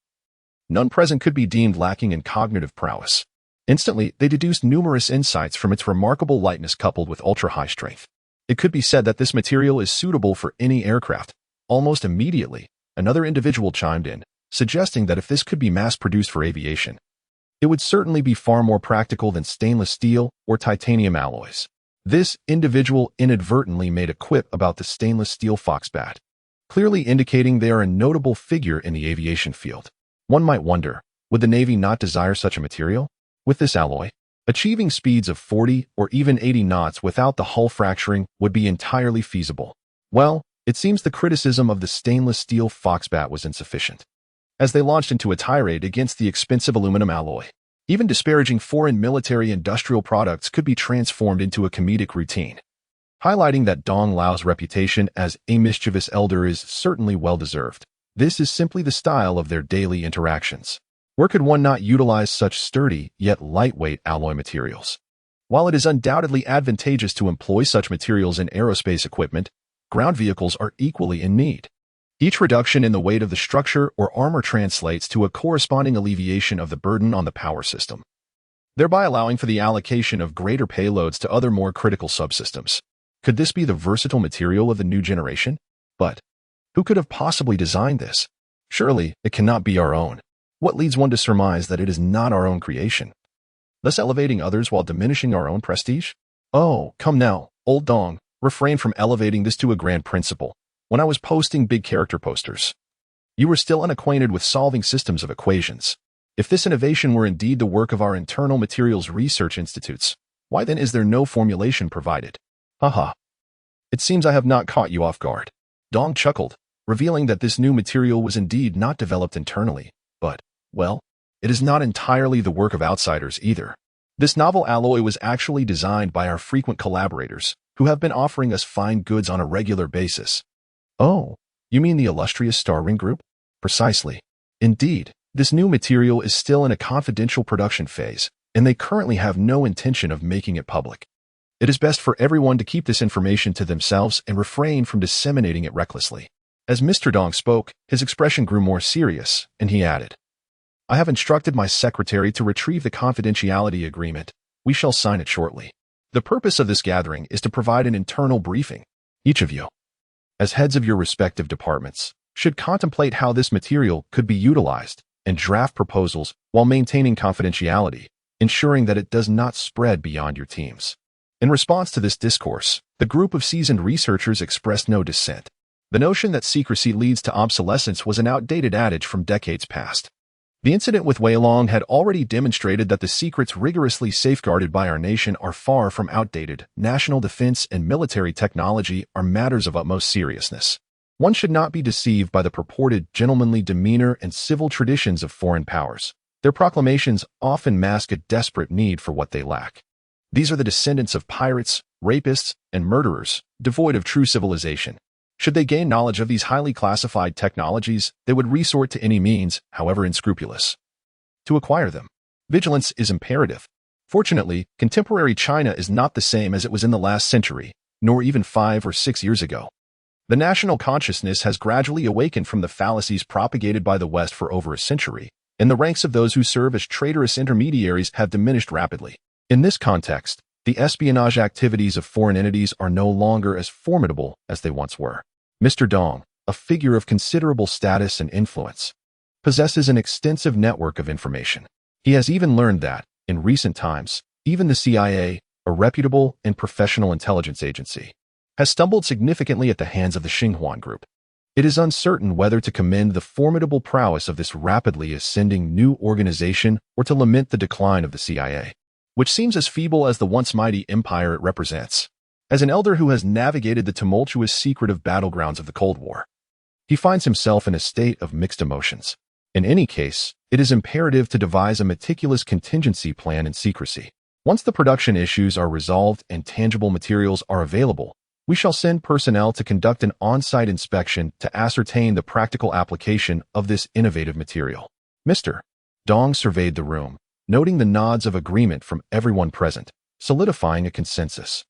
None present could be deemed lacking in cognitive prowess. Instantly, they deduced numerous insights from its remarkable lightness coupled with ultra-high strength. It could be said that this material is suitable for any aircraft. Almost immediately, another individual chimed in, suggesting that if this could be mass-produced for aviation, it would certainly be far more practical than stainless steel or titanium alloys. This individual inadvertently made a quip about the stainless steel Foxbat, clearly indicating they are a notable figure in the aviation field. One might wonder, would the Navy not desire such a material? With this alloy, achieving speeds of 40 or even 80 knots without the hull fracturing would be entirely feasible. Well, it seems the criticism of the stainless steel Foxbat was insufficient, as they launched into a tirade against the expensive aluminum alloy. Even disparaging foreign military industrial products could be transformed into a comedic routine, highlighting that Dong Lao's reputation as a mischievous elder is certainly well-deserved. This is simply the style of their daily interactions. Where could one not utilize such sturdy, yet lightweight alloy materials? While it is undoubtedly advantageous to employ such materials in aerospace equipment, ground vehicles are equally in need. Each reduction in the weight of the structure or armor translates to a corresponding alleviation of the burden on the power system, thereby allowing for the allocation of greater payloads to other more critical subsystems. Could this be the versatile material of the new generation? But who could have possibly designed this? Surely, it cannot be our own. What leads one to surmise that it is not our own creation, thus elevating others while diminishing our own prestige? Oh, come now, old Dong, refrain from elevating this to a grand principle. When I was posting big character posters, you were still unacquainted with solving systems of equations. If this innovation were indeed the work of our internal materials research institutes, why then is there no formulation provided? Haha. It seems I have not caught you off guard. Dong chuckled, revealing that this new material was indeed not developed internally, but, well, it is not entirely the work of outsiders either. This novel alloy was actually designed by our frequent collaborators, who have been offering us fine goods on a regular basis. Oh, you mean the illustrious Star Ring Group? Precisely. Indeed, this new material is still in a confidential production phase, and they currently have no intention of making it public. It is best for everyone to keep this information to themselves and refrain from disseminating it recklessly. As Mr. Dong spoke, his expression grew more serious, and he added, I have instructed my secretary to retrieve the confidentiality agreement. We shall sign it shortly. The purpose of this gathering is to provide an internal briefing. Each of you, as heads of your respective departments, should contemplate how this material could be utilized and draft proposals while maintaining confidentiality, ensuring that it does not spread beyond your teams. In response to this discourse, the group of seasoned researchers expressed no dissent. The notion that secrecy leads to obsolescence was an outdated adage from decades past. The incident with Wei Long had already demonstrated that the secrets rigorously safeguarded by our nation are far from outdated. National defense and military technology are matters of utmost seriousness. One should not be deceived by the purported gentlemanly demeanor and civil traditions of foreign powers. Their proclamations often mask a desperate need for what they lack. These are the descendants of pirates, rapists, and murderers, devoid of true civilization. Should they gain knowledge of these highly classified technologies, they would resort to any means, however unscrupulous, to acquire them. Vigilance is imperative. Fortunately, contemporary China is not the same as it was in the last century, nor even 5 or 6 years ago. The national consciousness has gradually awakened from the fallacies propagated by the West for over a century, and the ranks of those who serve as traitorous intermediaries have diminished rapidly. In this context, the espionage activities of foreign entities are no longer as formidable as they once were. Mr. Dong, a figure of considerable status and influence, possesses an extensive network of information. He has even learned that, in recent times, even the CIA, a reputable and professional intelligence agency, has stumbled significantly at the hands of the Xinhuan Group. It is uncertain whether to commend the formidable prowess of this rapidly ascending new organization or to lament the decline of the CIA, which seems as feeble as the once mighty empire it represents. As an elder who has navigated the tumultuous secretive battlegrounds of the Cold War, he finds himself in a state of mixed emotions. In any case, it is imperative to devise a meticulous contingency plan in secrecy. Once the production issues are resolved and tangible materials are available, we shall send personnel to conduct an on-site inspection to ascertain the practical application of this innovative material. Mr. Dong surveyed the room, noting the nods of agreement from everyone present, solidifying a consensus.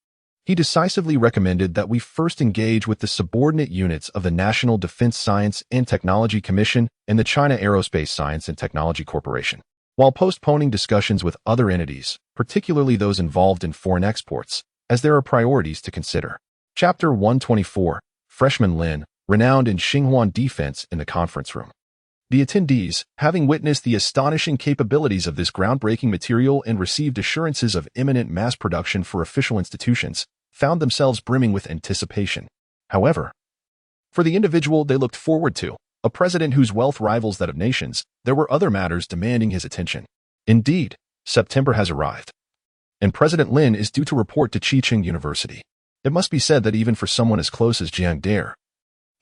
He decisively recommended that we first engage with the subordinate units of the National Defense Science and Technology Commission and the China Aerospace Science and Technology Corporation, while postponing discussions with other entities, particularly those involved in foreign exports, as there are priorities to consider. Chapter 124, Freshman Lin, renowned in Xinhuan defense in the conference room. The attendees, having witnessed the astonishing capabilities of this groundbreaking material and received assurances of imminent mass production for official institutions, found themselves brimming with anticipation. However, for the individual they looked forward to, a president whose wealth rivals that of nations, there were other matters demanding his attention. Indeed, September has arrived, and President Lin is due to report to Qiqing University. It must be said that even for someone as close as Jiang Dare,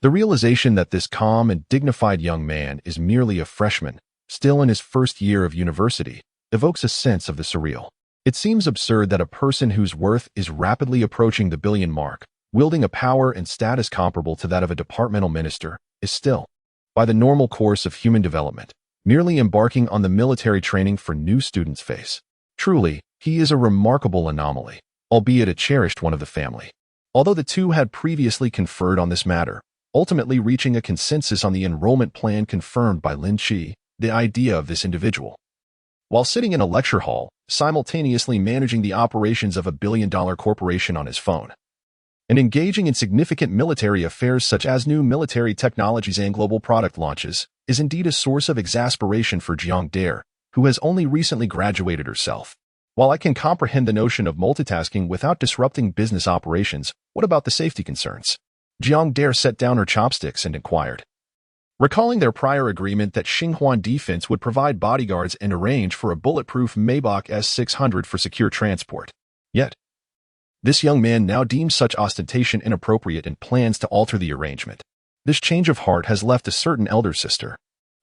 the realization that this calm and dignified young man is merely a freshman, still in his first year of university, evokes a sense of the surreal. It seems absurd that a person whose worth is rapidly approaching the billion mark, wielding a power and status comparable to that of a departmental minister, is still, by the normal course of human development, merely embarking on the military training for new students face. Truly, he is a remarkable anomaly, albeit a cherished one of the family. Although the two had previously conferred on this matter, ultimately reaching a consensus on the enrollment plan confirmed by Lin Qi, the idea of this individual, while sitting in a lecture hall, simultaneously managing the operations of a billion-dollar corporation on his phone, and engaging in significant military affairs such as new military technologies and global product launches, is indeed a source of exasperation for Jiang Dare, who has only recently graduated herself. While I can comprehend the notion of multitasking without disrupting business operations, what about the safety concerns? Jiang Dare set down her chopsticks and inquired, recalling their prior agreement that Xinhuan Defense would provide bodyguards and arrange for a bulletproof Maybach S600 for secure transport. Yet, this young man now deems such ostentation inappropriate and plans to alter the arrangement. This change of heart has left a certain elder sister,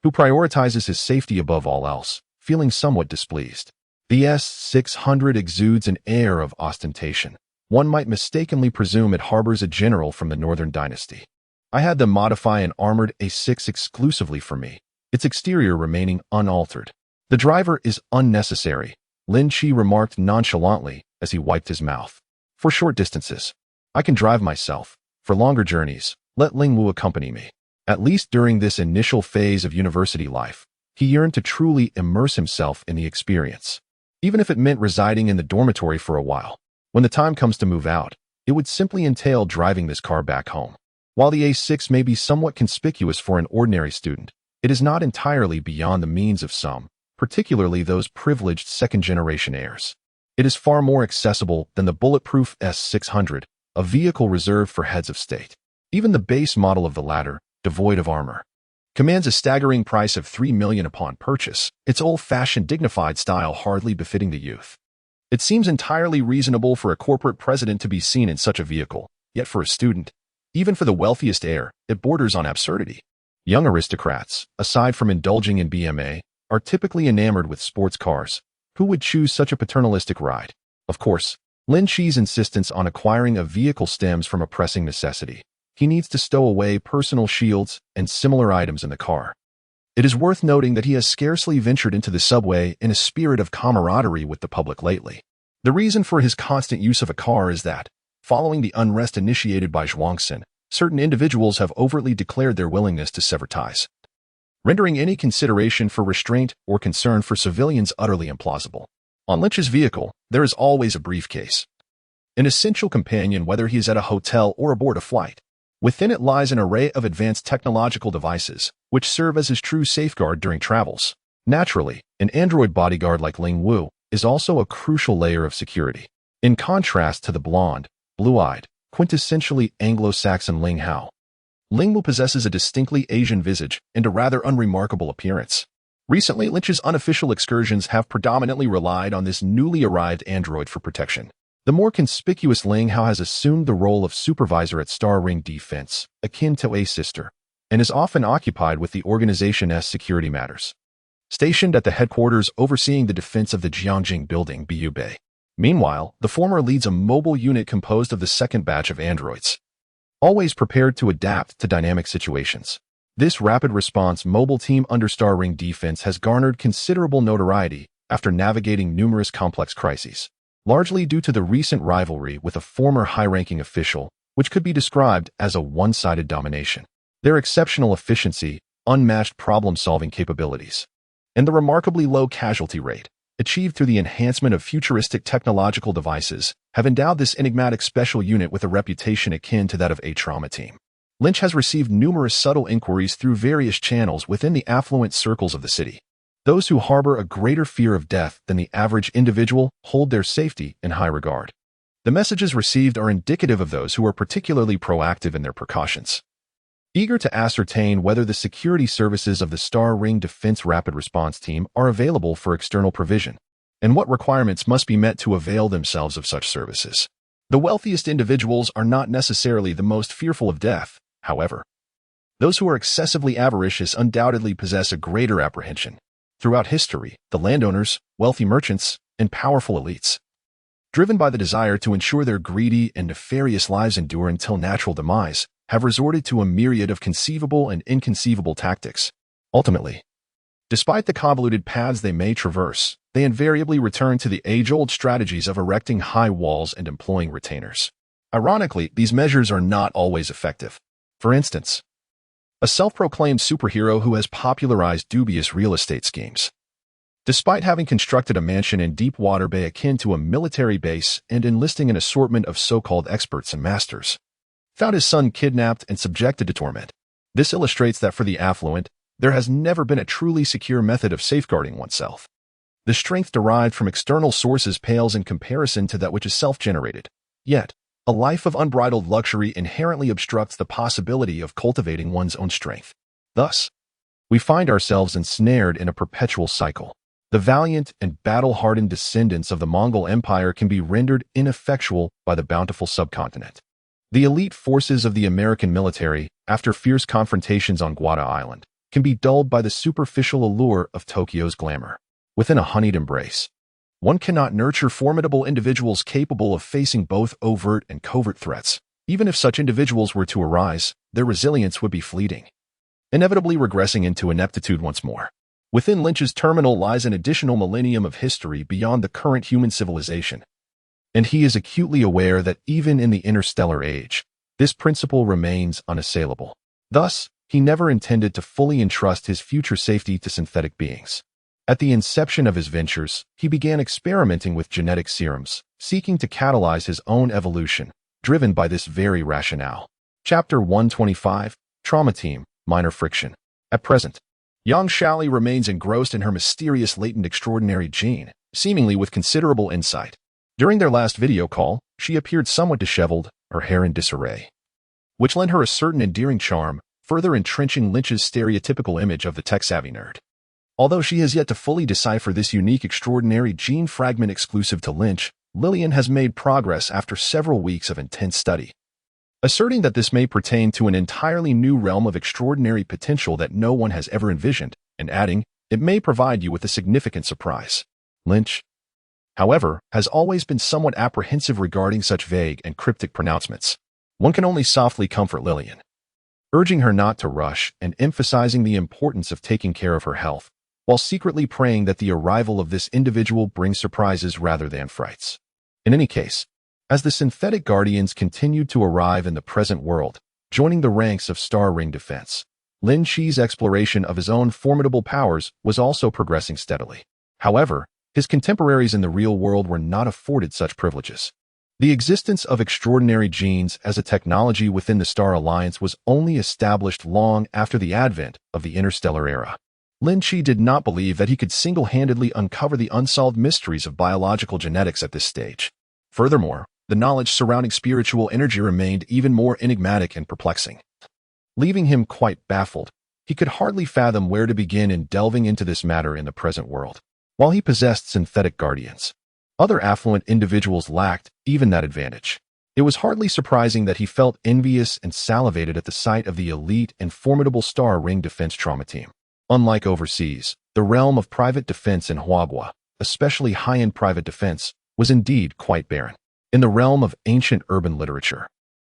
who prioritizes his safety above all else, feeling somewhat displeased. The S600 exudes an air of ostentation. One might mistakenly presume it harbors a general from the Northern Dynasty. I had them modify an armored A6 exclusively for me, its exterior remaining unaltered. The driver is unnecessary, Lin Qi remarked nonchalantly as he wiped his mouth. For short distances, I can drive myself. For longer journeys, let Ling Wu accompany me. At least during this initial phase of university life, he yearned to truly immerse himself in the experience, even if it meant residing in the dormitory for a while. When the time comes to move out, it would simply entail driving this car back home. While the A6 may be somewhat conspicuous for an ordinary student, it is not entirely beyond the means of some, particularly those privileged second-generation heirs. It is far more accessible than the bulletproof S600, a vehicle reserved for heads of state. Even the base model of the latter, devoid of armor, commands a staggering price of $3 million upon purchase, its old-fashioned dignified style hardly befitting the youth. It seems entirely reasonable for a corporate president to be seen in such a vehicle, yet for a student, even for the wealthiest heir, it borders on absurdity. Young aristocrats, aside from indulging in BMA, are typically enamored with sports cars. Who would choose such a paternalistic ride? Of course, Lin Qi's insistence on acquiring a vehicle stems from a pressing necessity. He needs to stow away personal shields and similar items in the car. It is worth noting that he has scarcely ventured into the subway in a spirit of camaraderie with the public lately. The reason for his constant use of a car is that, following the unrest initiated by Zhuangxin, certain individuals have overtly declared their willingness to sever ties, rendering any consideration for restraint or concern for civilians utterly implausible. On Lin Qi's vehicle, there is always a briefcase, an essential companion whether he is at a hotel or aboard a flight. Within it lies an array of advanced technological devices, which serve as his true safeguard during travels. Naturally, an android bodyguard like Ling Wu is also a crucial layer of security. In contrast to the blonde, blue-eyed, quintessentially Anglo-Saxon Ling Hao, Ling Wu possesses a distinctly Asian visage and a rather unremarkable appearance. Recently, Lin Qi's unofficial excursions have predominantly relied on this newly arrived android for protection. The more conspicuous Ling Hao has assumed the role of supervisor at Star Ring Defense, akin to a sister, and is often occupied with the organization's security matters. Stationed at the headquarters overseeing the defense of the Jiangjing building, Bu Bay. Meanwhile, the former leads a mobile unit composed of the second batch of androids, always prepared to adapt to dynamic situations. This rapid response mobile team under Star Ring Defense has garnered considerable notoriety after navigating numerous complex crises, largely due to the recent rivalry with a former high-ranking official, which could be described as a one-sided domination. Their exceptional efficiency, unmatched problem-solving capabilities, and the remarkably low casualty rate, achieved through the enhancement of futuristic technological devices, have endowed this enigmatic special unit with a reputation akin to that of a trauma team. Lin Qi has received numerous subtle inquiries through various channels within the affluent circles of the city. Those who harbor a greater fear of death than the average individual hold their safety in high regard. The messages received are indicative of those who are particularly proactive in their precautions, eager to ascertain whether the security services of the Star Ring Defense Rapid Response Team are available for external provision, and what requirements must be met to avail themselves of such services. The wealthiest individuals are not necessarily the most fearful of death, however. Those who are excessively avaricious undoubtedly possess a greater apprehension. Throughout history, the landowners, wealthy merchants, and powerful elites, driven by the desire to ensure their greedy and nefarious lives endure until natural demise, have resorted to a myriad of conceivable and inconceivable tactics. Ultimately, despite the convoluted paths they may traverse, they invariably return to the age-old strategies of erecting high walls and employing retainers. Ironically, these measures are not always effective. For instance, a self-proclaimed superhero who has popularized dubious real estate schemes, despite having constructed a mansion in Deepwater Bay akin to a military base and enlisting an assortment of so-called experts and masters, found his son kidnapped and subjected to torment. This illustrates that for the affluent, there has never been a truly secure method of safeguarding oneself. The strength derived from external sources pales in comparison to that which is self-generated. Yet, a life of unbridled luxury inherently obstructs the possibility of cultivating one's own strength. Thus, we find ourselves ensnared in a perpetual cycle. The valiant and battle-hardened descendants of the Mongol Empire can be rendered ineffectual by the bountiful subcontinent. The elite forces of the American military, after fierce confrontations on Guada Island, can be dulled by the superficial allure of Tokyo's glamour. Within a honeyed embrace, one cannot nurture formidable individuals capable of facing both overt and covert threats. Even if such individuals were to arise, their resilience would be fleeting, inevitably regressing into ineptitude once more. Within Lin Qi's terminal lies an additional millennium of history beyond the current human civilization, and he is acutely aware that even in the interstellar age, this principle remains unassailable. Thus, he never intended to fully entrust his future safety to synthetic beings. At the inception of his ventures, he began experimenting with genetic serums, seeking to catalyze his own evolution, driven by this very rationale. Chapter 125, Trauma Team, Minor Friction. At present, Yang Shali remains engrossed in her mysterious latent extraordinary gene, seemingly with considerable insight. During their last video call, she appeared somewhat disheveled, her hair in disarray, which lent her a certain endearing charm, further entrenching Lin Qi's stereotypical image of the tech-savvy nerd. Although she has yet to fully decipher this unique extraordinary gene fragment exclusive to Lin Qi, Lillian has made progress after several weeks of intense study, asserting that this may pertain to an entirely new realm of extraordinary potential that no one has ever envisioned, and adding, it may provide you with a significant surprise. Lin Qi, however, has always been somewhat apprehensive regarding such vague and cryptic pronouncements. One can only softly comfort Lillian, urging her not to rush and emphasizing the importance of taking care of her health, while secretly praying that the arrival of this individual brings surprises rather than frights. In any case, as the synthetic guardians continued to arrive in the present world, joining the ranks of Star Ring defense, Lin Qi's exploration of his own formidable powers was also progressing steadily. However, his contemporaries in the real world were not afforded such privileges. The existence of extraordinary genes as a technology within the Star Alliance was only established long after the advent of the Interstellar era. Lin Qi did not believe that he could single-handedly uncover the unsolved mysteries of biological genetics at this stage. Furthermore, the knowledge surrounding spiritual energy remained even more enigmatic and perplexing. Leaving him quite baffled, he could hardly fathom where to begin in delving into this matter in the present world. While he possessed synthetic guardians, other affluent individuals lacked even that advantage. It was hardly surprising that he felt envious and salivated at the sight of the elite and formidable Star Ring defense trauma team. Unlike overseas, the realm of private defense in Huagua, especially high-end private defense, was indeed quite barren. In the realm of ancient urban literature,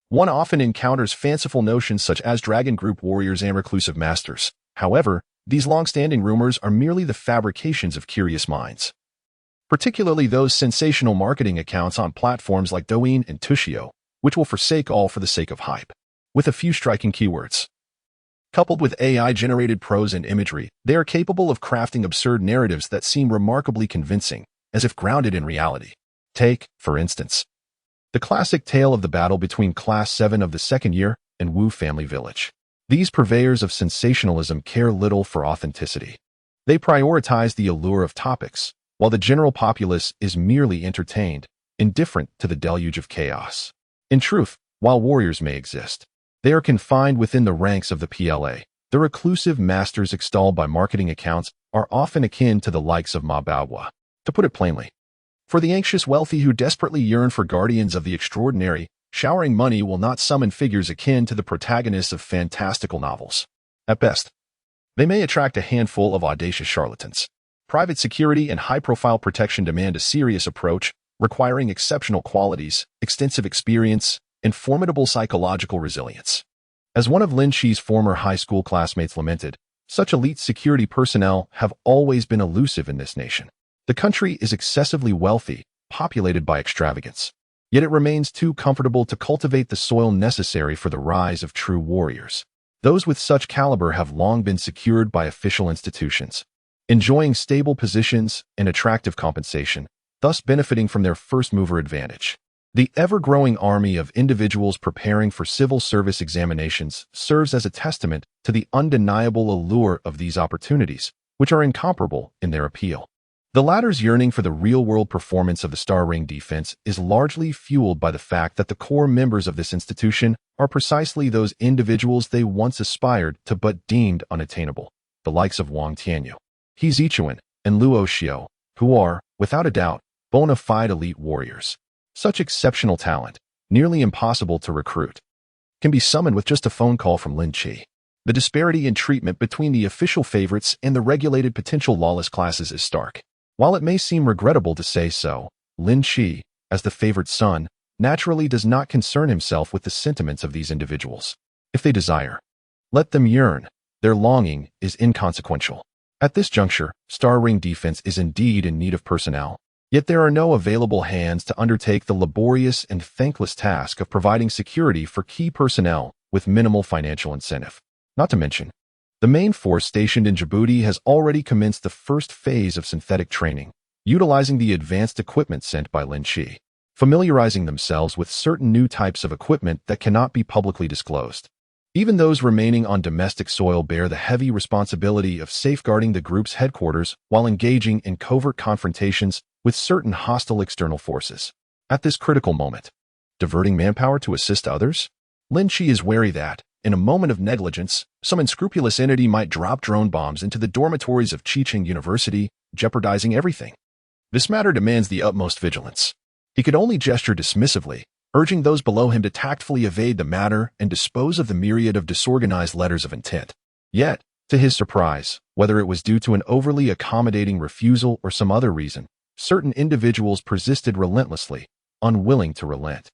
one often encounters fanciful notions such as dragon group warriors and reclusive masters. However, these long-standing rumors are merely the fabrications of curious minds, particularly those sensational marketing accounts on platforms like Douyin and Tushio, which will forsake all for the sake of hype. With a few striking keywords, coupled with AI-generated prose and imagery, they are capable of crafting absurd narratives that seem remarkably convincing, as if grounded in reality. Take, for instance, the classic tale of the battle between Class 7 of the second year and Wu family village. These purveyors of sensationalism care little for authenticity. They prioritize the allure of topics, while the general populace is merely entertained, indifferent to the deluge of chaos. In truth, while warriors may exist, they are confined within the ranks of the PLA. The reclusive masters extolled by marketing accounts are often akin to the likes of Ma Baohua. To put it plainly, for the anxious wealthy who desperately yearn for guardians of the extraordinary, showering money will not summon figures akin to the protagonists of fantastical novels. At best, they may attract a handful of audacious charlatans. Private security and high-profile protection demand a serious approach, requiring exceptional qualities, extensive experience, and formidable psychological resilience. As one of Lin Qi's former high school classmates lamented, such elite security personnel have always been elusive in this nation. The country is excessively wealthy, populated by extravagance, yet it remains too comfortable to cultivate the soil necessary for the rise of true warriors. Those with such caliber have long been secured by official institutions, enjoying stable positions and attractive compensation, thus benefiting from their first-mover advantage. The ever-growing army of individuals preparing for civil service examinations serves as a testament to the undeniable allure of these opportunities, which are incomparable in their appeal. The latter's yearning for the real-world performance of the Star Ring defense is largely fueled by the fact that the core members of this institution are precisely those individuals they once aspired to but deemed unattainable, the likes of Wang Tianyu, He Zichuan, and Luo Xiao, who are, without a doubt, bona fide elite warriors. Such exceptional talent, nearly impossible to recruit, can be summoned with just a phone call from Lin Qi. The disparity in treatment between the official favorites and the regulated potential lawless classes is stark. While it may seem regrettable to say so, Lin Qi, as the favored son, naturally does not concern himself with the sentiments of these individuals. If they desire, let them yearn. Their longing is inconsequential. At this juncture, Star Ring defense is indeed in need of personnel, yet there are no available hands to undertake the laborious and thankless task of providing security for key personnel with minimal financial incentive. Not to mention, the main force stationed in Djibouti has already commenced the first phase of synthetic training, utilizing the advanced equipment sent by Lin Qi, familiarizing themselves with certain new types of equipment that cannot be publicly disclosed. Even those remaining on domestic soil bear the heavy responsibility of safeguarding the group's headquarters while engaging in covert confrontations with certain hostile external forces. At this critical moment, diverting manpower to assist others, Lin Qi is wary that, in a moment of negligence, some unscrupulous entity might drop drone bombs into the dormitories of Qiqing University, jeopardizing everything. This matter demands the utmost vigilance. He could only gesture dismissively, urging those below him to tactfully evade the matter and dispose of the myriad of disorganized letters of intent. Yet, to his surprise, whether it was due to an overly accommodating refusal or some other reason, certain individuals persisted relentlessly, unwilling to relent.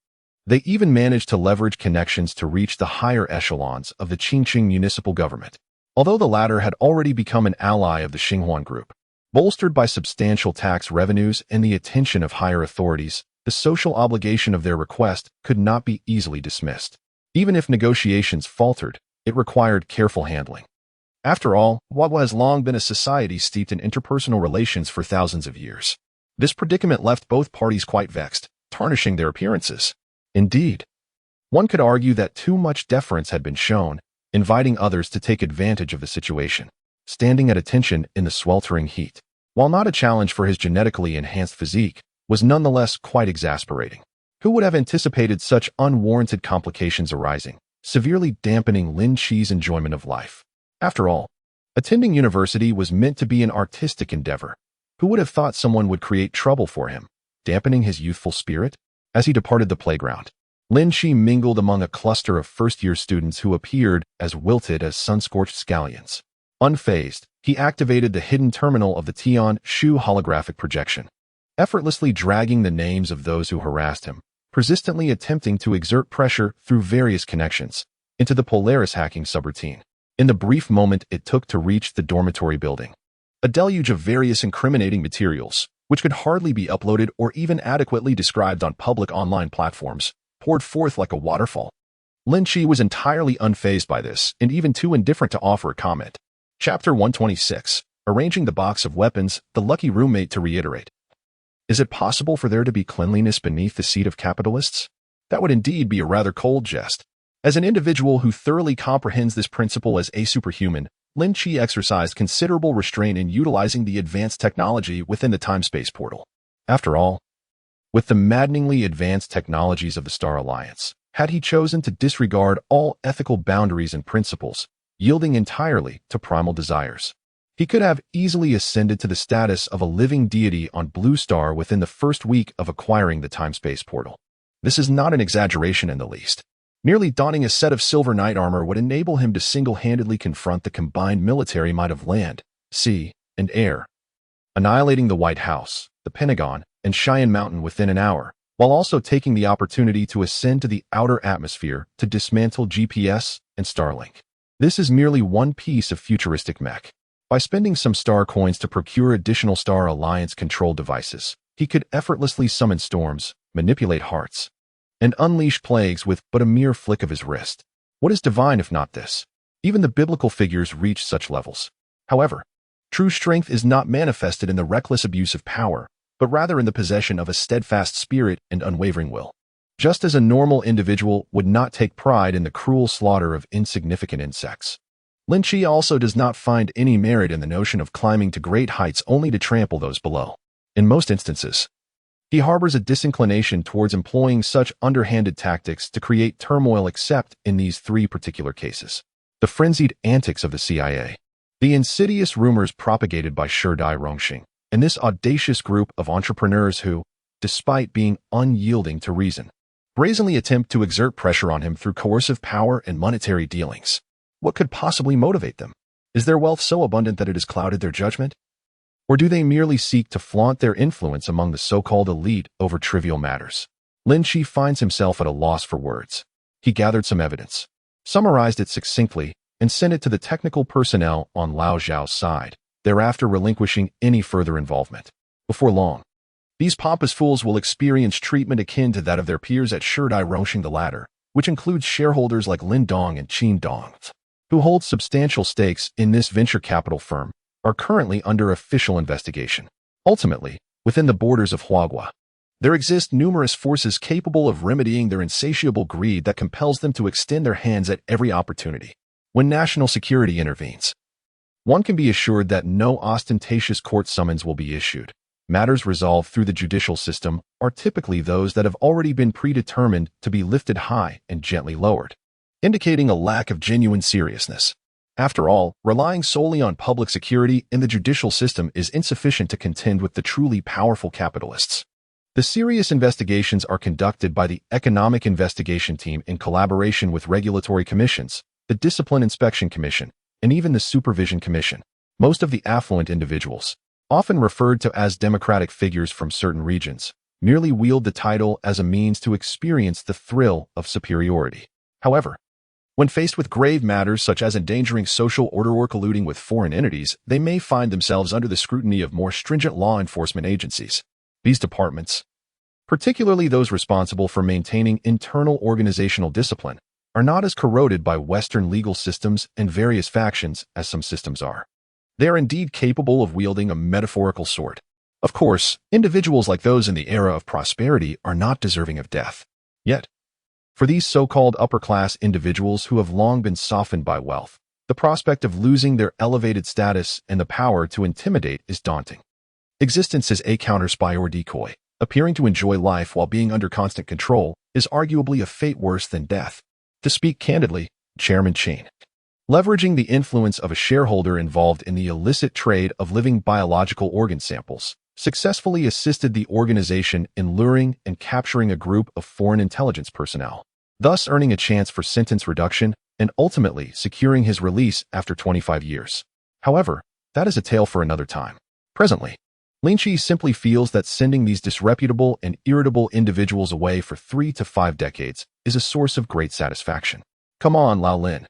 They even managed to leverage connections to reach the higher echelons of the Qingqing municipal government, although the latter had already become an ally of the Xinhuan group. Bolstered by substantial tax revenues and the attention of higher authorities, the social obligation of their request could not be easily dismissed. Even if negotiations faltered, it required careful handling. After all, what has long been a society steeped in interpersonal relations for thousands of years. This predicament left both parties quite vexed, tarnishing their appearances. Indeed, one could argue that too much deference had been shown, inviting others to take advantage of the situation. Standing at attention in the sweltering heat, while not a challenge for his genetically enhanced physique, was nonetheless quite exasperating. Who would have anticipated such unwarranted complications arising, severely dampening Lin Qi's enjoyment of life? After all, attending university was meant to be an artistic endeavor. Who would have thought someone would create trouble for him, dampening his youthful spirit? As he departed the playground, Lin Qi mingled among a cluster of first-year students who appeared as wilted as sun-scorched scallions. Unfazed, he activated the hidden terminal of the Tian Shu holographic projection, effortlessly dragging the names of those who harassed him, persistently attempting to exert pressure through various connections into the Polaris hacking subroutine. In the brief moment it took to reach the dormitory building, a deluge of various incriminating materials, which could hardly be uploaded or even adequately described on public online platforms, poured forth like a waterfall. Lin Qi was entirely unfazed by this and even too indifferent to offer a comment. Chapter 126. Arranging the box of weapons, the lucky roommate to reiterate. Is it possible for there to be cleanliness beneath the seat of capitalists? That would indeed be a rather cold jest. As an individual who thoroughly comprehends this principle as a superhuman, Lin Qi exercised considerable restraint in utilizing the advanced technology within the time-space portal. After all, with the maddeningly advanced technologies of the Star Alliance, had he chosen to disregard all ethical boundaries and principles, yielding entirely to primal desires, he could have easily ascended to the status of a living deity on Blue Star within the first week of acquiring the time-space portal. This is not an exaggeration in the least. Merely donning a set of silver knight armor would enable him to single-handedly confront the combined military might of land, sea, and air, annihilating the White House, the Pentagon, and Cheyenne Mountain within an hour, while also taking the opportunity to ascend to the outer atmosphere to dismantle GPS and Starlink. This is merely one piece of futuristic mech. By spending some star coins to procure additional Star Alliance control devices, he could effortlessly summon storms, manipulate hearts, and unleash plagues with but a mere flick of his wrist. What is divine if not this? Even the biblical figures reach such levels. However, true strength is not manifested in the reckless abuse of power, but rather in the possession of a steadfast spirit and unwavering will. Just as a normal individual would not take pride in the cruel slaughter of insignificant insects, Lin Qi also does not find any merit in the notion of climbing to great heights only to trample those below. In most instances, he harbors a disinclination towards employing such underhanded tactics to create turmoil except in these three particular cases. The frenzied antics of the CIA, the insidious rumors propagated by Sherdai Rongxing, and this audacious group of entrepreneurs who, despite being unyielding to reason, brazenly attempt to exert pressure on him through coercive power and monetary dealings. What could possibly motivate them? Is their wealth so abundant that it has clouded their judgment? Or do they merely seek to flaunt their influence among the so-called elite over trivial matters? Lin Qi finds himself at a loss for words. He gathered some evidence, summarized it succinctly, and sent it to the technical personnel on Lao Zhao's side, thereafter relinquishing any further involvement. Before long, these pompous fools will experience treatment akin to that of their peers at Sherdai Rongxing the latter, which includes shareholders like Lin Dong and Qin Dong, who hold substantial stakes in this venture capital firm, are currently under official investigation. Ultimately, within the borders of Huagua, there exist numerous forces capable of remedying their insatiable greed that compels them to extend their hands at every opportunity. When national security intervenes, one can be assured that no ostentatious court summons will be issued. Matters resolved through the judicial system are typically those that have already been predetermined to be lifted high and gently lowered, indicating a lack of genuine seriousness. After all, relying solely on public security in the judicial system is insufficient to contend with the truly powerful capitalists. The serious investigations are conducted by the Economic Investigation Team in collaboration with regulatory commissions, the Discipline Inspection Commission, and even the Supervision Commission. Most of the affluent individuals, often referred to as democratic figures from certain regions, merely wield the title as a means to experience the thrill of superiority. However, when faced with grave matters such as endangering social order or colluding with foreign entities, they may find themselves under the scrutiny of more stringent law enforcement agencies. These departments, particularly those responsible for maintaining internal organizational discipline, are not as corroded by Western legal systems and various factions as some systems are. They are indeed capable of wielding a metaphorical sword. Of course, individuals like those in the era of prosperity are not deserving of death. Yet, for these so-called upper-class individuals who have long been softened by wealth, the prospect of losing their elevated status and the power to intimidate is daunting. Existence as a counter-spy or decoy, appearing to enjoy life while being under constant control, is arguably a fate worse than death. To speak candidly, Chairman Chain, leveraging the influence of a shareholder involved in the illicit trade of living biological organ samples, successfully assisted the organization in luring and capturing a group of foreign intelligence personnel, thus earning a chance for sentence reduction and ultimately securing his release after 25 years. However, that is a tale for another time. Presently, Lin Qi simply feels that sending these disreputable and irritable individuals away for 3 to 5 decades is a source of great satisfaction. Come on, Lao Lin.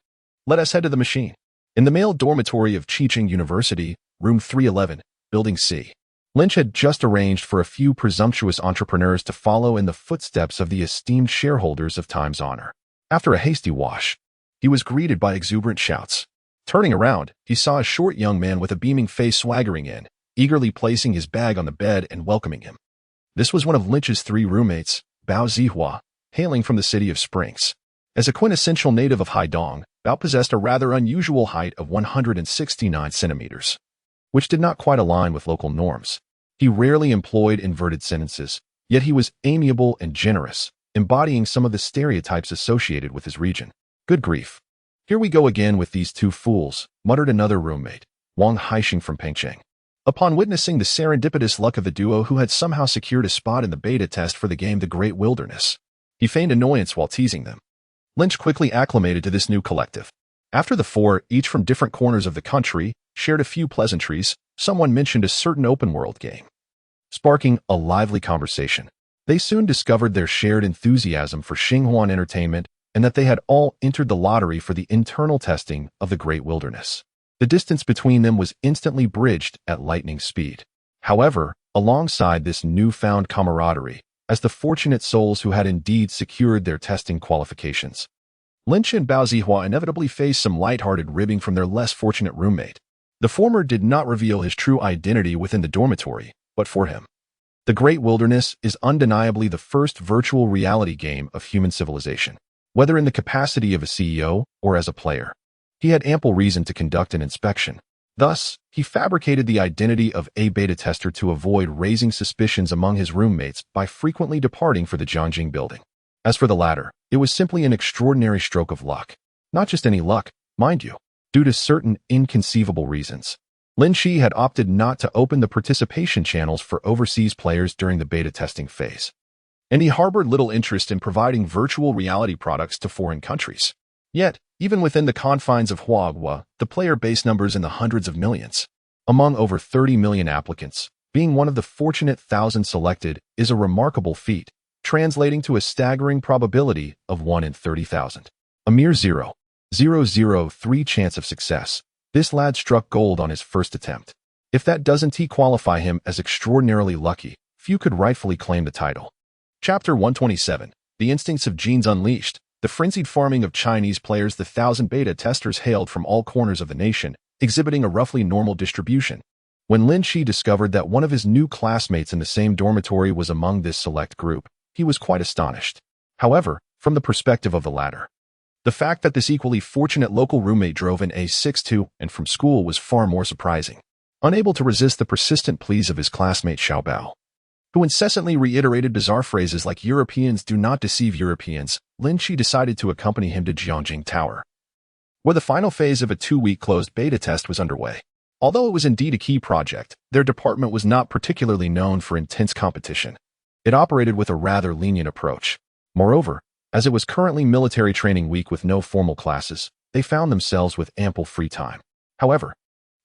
Let us head to the machine. In the male dormitory of Qiqing University, room 311, building C, Lynch had just arranged for a few presumptuous entrepreneurs to follow in the footsteps of the esteemed shareholders of Time's Honor. After a hasty wash, he was greeted by exuberant shouts. Turning around, he saw a short young man with a beaming face swaggering in, eagerly placing his bag on the bed and welcoming him. This was one of Lynch's 3 roommates, Bao Zihua, hailing from the city of Springs. As a quintessential native of Haidong, Bao possessed a rather unusual height of 169 centimeters, which did not quite align with local norms. He rarely employed inverted sentences, yet he was amiable and generous, embodying some of the stereotypes associated with his region. Good grief. Here we go again with these 2 fools, muttered another roommate, Wang Haixing from Pengcheng. Upon witnessing the serendipitous luck of the duo who had somehow secured a spot in the beta test for the game The Great Wilderness, he feigned annoyance while teasing them. Lynch quickly acclimated to this new collective. After the 4, each from different corners of the country, shared a few pleasantries, someone mentioned a certain open-world game, sparking a lively conversation. They soon discovered their shared enthusiasm for Xinghuan entertainment and that they had all entered the lottery for the internal testing of the Great Wilderness. The distance between them was instantly bridged at lightning speed. However, alongside this newfound camaraderie, as the fortunate souls who had indeed secured their testing qualifications, Lynch and Bao Zihua inevitably faced some lighthearted ribbing from their less fortunate roommate. The former did not reveal his true identity within the dormitory, but for him, The Great Wilderness is undeniably the first virtual reality game of human civilization. Whether in the capacity of a CEO or as a player, he had ample reason to conduct an inspection. Thus, he fabricated the identity of a beta tester to avoid raising suspicions among his roommates by frequently departing for the Jiangjing building. As for the latter, it was simply an extraordinary stroke of luck. Not just any luck, mind you. Due to certain inconceivable reasons, Lin Qi had opted not to open the participation channels for overseas players during the beta testing phase, and he harbored little interest in providing virtual reality products to foreign countries. Yet, even within the confines of Huagua, the player base numbers in the hundreds of millions. Among over 30 million applicants, being one of the fortunate 1,000 selected is a remarkable feat, translating to a staggering probability of 1 in 30,000. A mere 0.003 chance of success. This lad struck gold on his first attempt. If that doesn't qualify him as extraordinarily lucky, few could rightfully claim the title. Chapter 127. The Instincts of Genes Unleashed. The frenzied farming of Chinese players. The 1,000 beta testers hailed from all corners of the nation, exhibiting a roughly normal distribution. When Lin Qi discovered that one of his new classmates in the same dormitory was among this select group, he was quite astonished. However, from the perspective of the latter, the fact that this equally fortunate local roommate drove an A62 and from school was far more surprising. Unable to resist the persistent pleas of his classmate Xiao Bao, who incessantly reiterated bizarre phrases like "Europeans do not deceive Europeans," Lin Qi decided to accompany him to Jiangjing Tower, where the final phase of a 2-week closed beta test was underway. Although it was indeed a key project, their department was not particularly known for intense competition. It operated with a rather lenient approach. Moreover, as it was currently military training week with no formal classes, they found themselves with ample free time. However,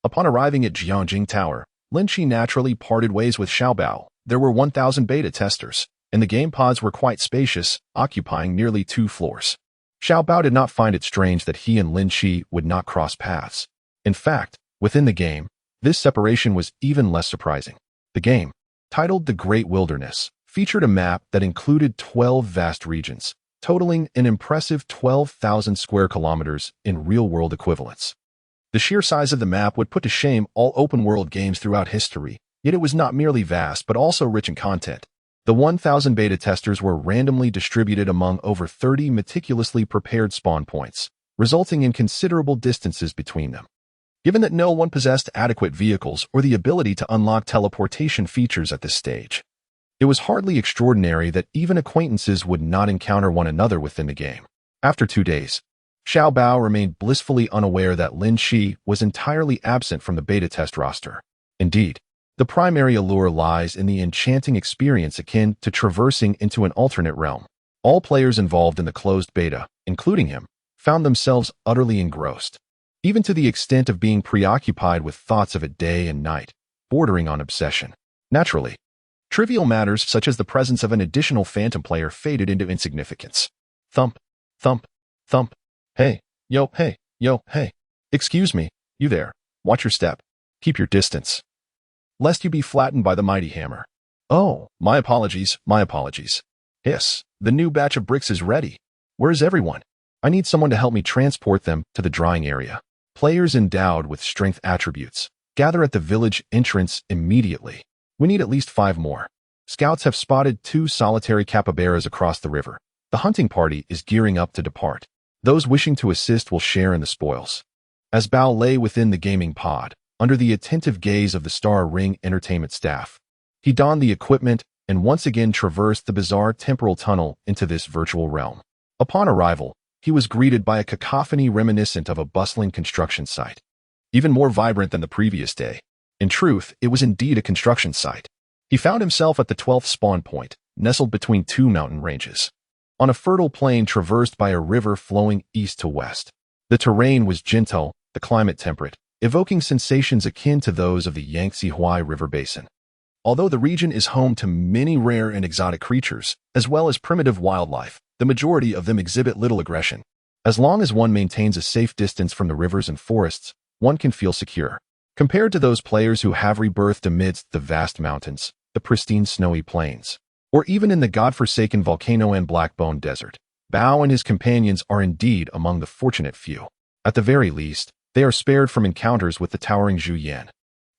upon arriving at Jiangjing Tower, Lin Qi naturally parted ways with Xiao Bao, There were 1,000 beta testers, and the game pods were quite spacious, occupying nearly 2 floors. Xiao Bao did not find it strange that he and Lin Qi would not cross paths. In fact, within the game, this separation was even less surprising. The game, titled The Great Wilderness, featured a map that included 12 vast regions, totaling an impressive 12,000 square kilometers in real-world equivalents. The sheer size of the map would put to shame all open-world games throughout history, yet it was not merely vast but also rich in content. The 1,000 beta testers were randomly distributed among over 30 meticulously prepared spawn points, resulting in considerable distances between them. Given that no one possessed adequate vehicles or the ability to unlock teleportation features at this stage, it was hardly extraordinary that even acquaintances would not encounter one another within the game. After 2 days, Xiao Bao remained blissfully unaware that Lin Qi was entirely absent from the beta test roster. Indeed, the primary allure lies in the enchanting experience akin to traversing into an alternate realm. All players involved in the closed beta, including him, found themselves utterly engrossed, even to the extent of being preoccupied with thoughts of it day and night, bordering on obsession. Naturally, trivial matters such as the presence of an additional phantom player faded into insignificance. Thump, thump, thump. Hey, yo, hey, yo, hey. Excuse me, you there. Watch your step. Keep your distance, lest you be flattened by the mighty hammer. Oh, my apologies, my apologies. Hiss, the new batch of bricks is ready. Where is everyone? I need someone to help me transport them to the drying area. Players endowed with strength attributes gather at the village entrance immediately. We need at least 5 more. Scouts have spotted 2 solitary capybaras across the river. The hunting party is gearing up to depart. Those wishing to assist will share in the spoils. As Bao lay within the gaming pod, under the attentive gaze of the Star Ring Entertainment staff, he donned the equipment and once again traversed the bizarre temporal tunnel into this virtual realm. Upon arrival, he was greeted by a cacophony reminiscent of a bustling construction site, even more vibrant than the previous day. In truth, it was indeed a construction site. He found himself at the 12th spawn point, nestled between 2 mountain ranges, on a fertile plain traversed by a river flowing east to west. The terrain was gentle, the climate temperate, evoking sensations akin to those of the Yangtze River basin. Although the region is home to many rare and exotic creatures, as well as primitive wildlife, the majority of them exhibit little aggression. As long as one maintains a safe distance from the rivers and forests, one can feel secure. Compared to those players who have rebirthed amidst the vast mountains, the pristine snowy plains, or even in the godforsaken volcano and Blackbone Desert, Bao and his companions are indeed among the fortunate few. At the very least, they are spared from encounters with the towering Zhu Yan,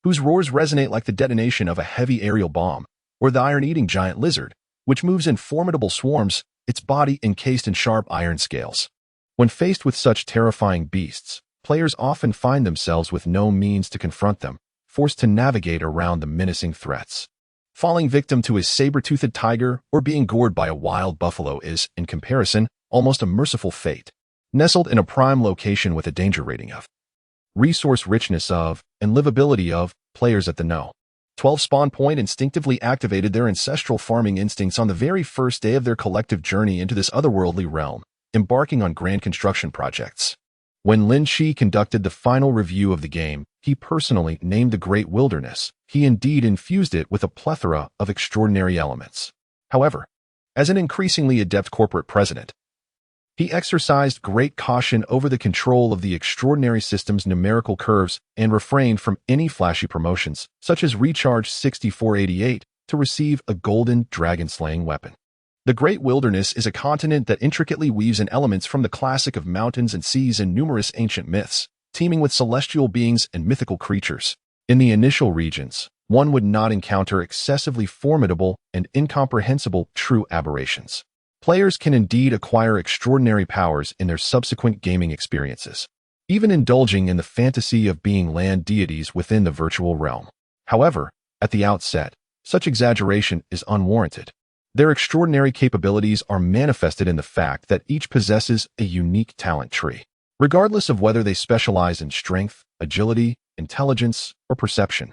whose roars resonate like the detonation of a heavy aerial bomb, or the iron-eating giant lizard, which moves in formidable swarms, its body encased in sharp iron scales. When faced with such terrifying beasts, players often find themselves with no means to confront them, forced to navigate around the menacing threats. Falling victim to a saber-toothed tiger or being gored by a wild buffalo is, in comparison, almost a merciful fate. Nestled in a prime location with a danger rating of, resource richness of, and livability of, players at the know. 12 Spawn Point instinctively activated their ancestral farming instincts on the very first day of their collective journey into this otherworldly realm, embarking on grand construction projects. When Lin Qi conducted the final review of the game, he personally named the Great Wilderness. He indeed infused it with a plethora of extraordinary elements. However, as an increasingly adept corporate president, he exercised great caution over the control of the extraordinary system's numerical curves and refrained from any flashy promotions, such as Recharge 6488, to receive a golden dragon-slaying weapon. The Great Wilderness is a continent that intricately weaves in elements from the classic of mountains and seas and numerous ancient myths, teeming with celestial beings and mythical creatures. In the initial regions, one would not encounter excessively formidable and incomprehensible true aberrations. Players can indeed acquire extraordinary powers in their subsequent gaming experiences, even indulging in the fantasy of being land deities within the virtual realm. However, at the outset, such exaggeration is unwarranted. Their extraordinary capabilities are manifested in the fact that each possesses a unique talent tree, regardless of whether they specialize in strength, agility, intelligence, or perception.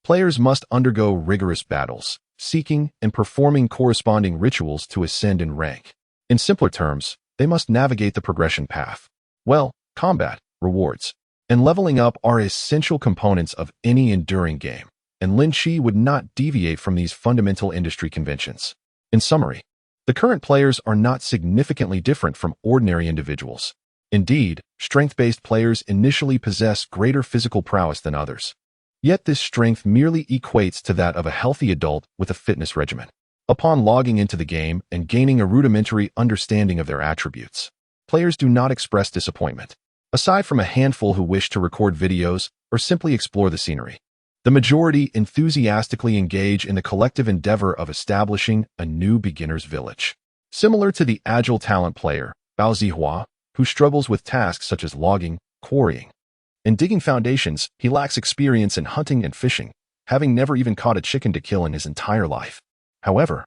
Players must undergo rigorous battles, seeking and performing corresponding rituals to ascend in rank. In simpler terms, they must navigate the progression path. Well, combat, rewards, and leveling up are essential components of any enduring game, and Lin Qi would not deviate from these fundamental industry conventions. In summary, the current players are not significantly different from ordinary individuals. Indeed, strength-based players initially possess greater physical prowess than others. Yet this strength merely equates to that of a healthy adult with a fitness regimen. Upon logging into the game and gaining a rudimentary understanding of their attributes, players do not express disappointment. Aside from a handful who wish to record videos or simply explore the scenery, the majority enthusiastically engage in the collective endeavor of establishing a new beginner's village. Similar to the agile talent player, Bao Zihua, who struggles with tasks such as logging, quarrying, and digging foundations, he lacks experience in hunting and fishing, having never even caught a chicken to kill in his entire life. However,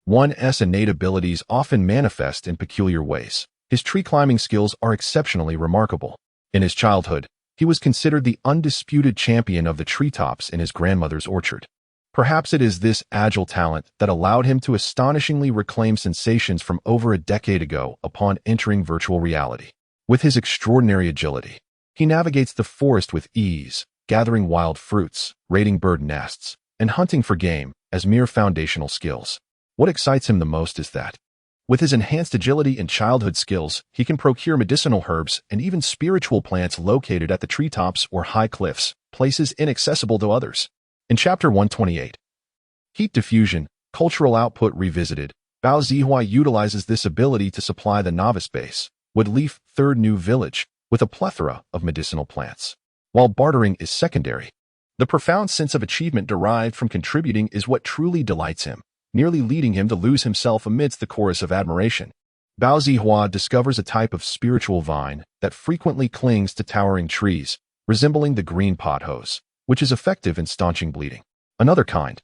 one's innate abilities often manifest in peculiar ways. His tree climbing skills are exceptionally remarkable. In his childhood, he was considered the undisputed champion of the treetops in his grandmother's orchard. Perhaps it is this agile talent that allowed him to astonishingly reclaim sensations from over a decade ago upon entering virtual reality. With his extraordinary agility, he navigates the forest with ease, gathering wild fruits, raiding bird nests, and hunting for game as mere foundational skills. What excites him the most is that, with his enhanced agility and childhood skills, he can procure medicinal herbs and even spiritual plants located at the treetops or high cliffs, places inaccessible to others. In Chapter 128, Heat Diffusion, Cultural Output Revisited, Bao Zihua utilizes this ability to supply the novice base, Woodleaf Third New Village, with a plethora of medicinal plants. While bartering is secondary, the profound sense of achievement derived from contributing is what truly delights him, nearly leading him to lose himself amidst the chorus of admiration. Bao Zihua discovers a type of spiritual vine that frequently clings to towering trees, resembling the green pothose, which is effective in staunching bleeding. Another kind,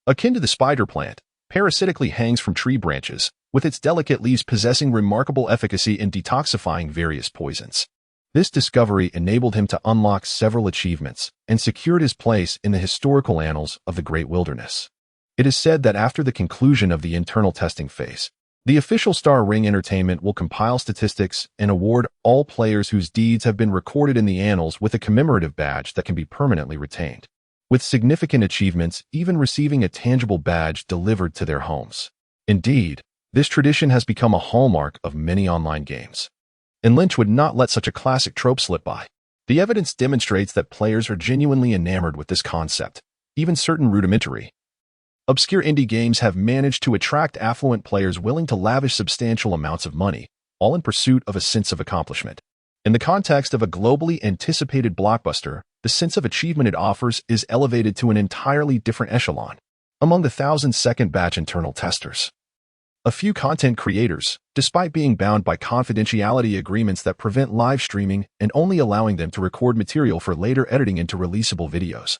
akin to the spider plant, parasitically hangs from tree branches, with its delicate leaves possessing remarkable efficacy in detoxifying various poisons. This discovery enabled him to unlock several achievements and secured his place in the historical annals of the Great Wilderness. It is said that after the conclusion of the internal testing phase, the official Star Ring Entertainment will compile statistics and award all players whose deeds have been recorded in the annals with a commemorative badge that can be permanently retained, with significant achievements even receiving a tangible badge delivered to their homes. Indeed, this tradition has become a hallmark of many online games, and Lynch would not let such a classic trope slip by. The evidence demonstrates that players are genuinely enamored with this concept. Even certain rudimentary, obscure indie games have managed to attract affluent players willing to lavish substantial amounts of money, all in pursuit of a sense of accomplishment. In the context of a globally anticipated blockbuster, the sense of achievement it offers is elevated to an entirely different echelon. Among the 1,000-second batch internal testers, a few content creators, despite being bound by confidentiality agreements that prevent live streaming and only allowing them to record material for later editing into releasable videos,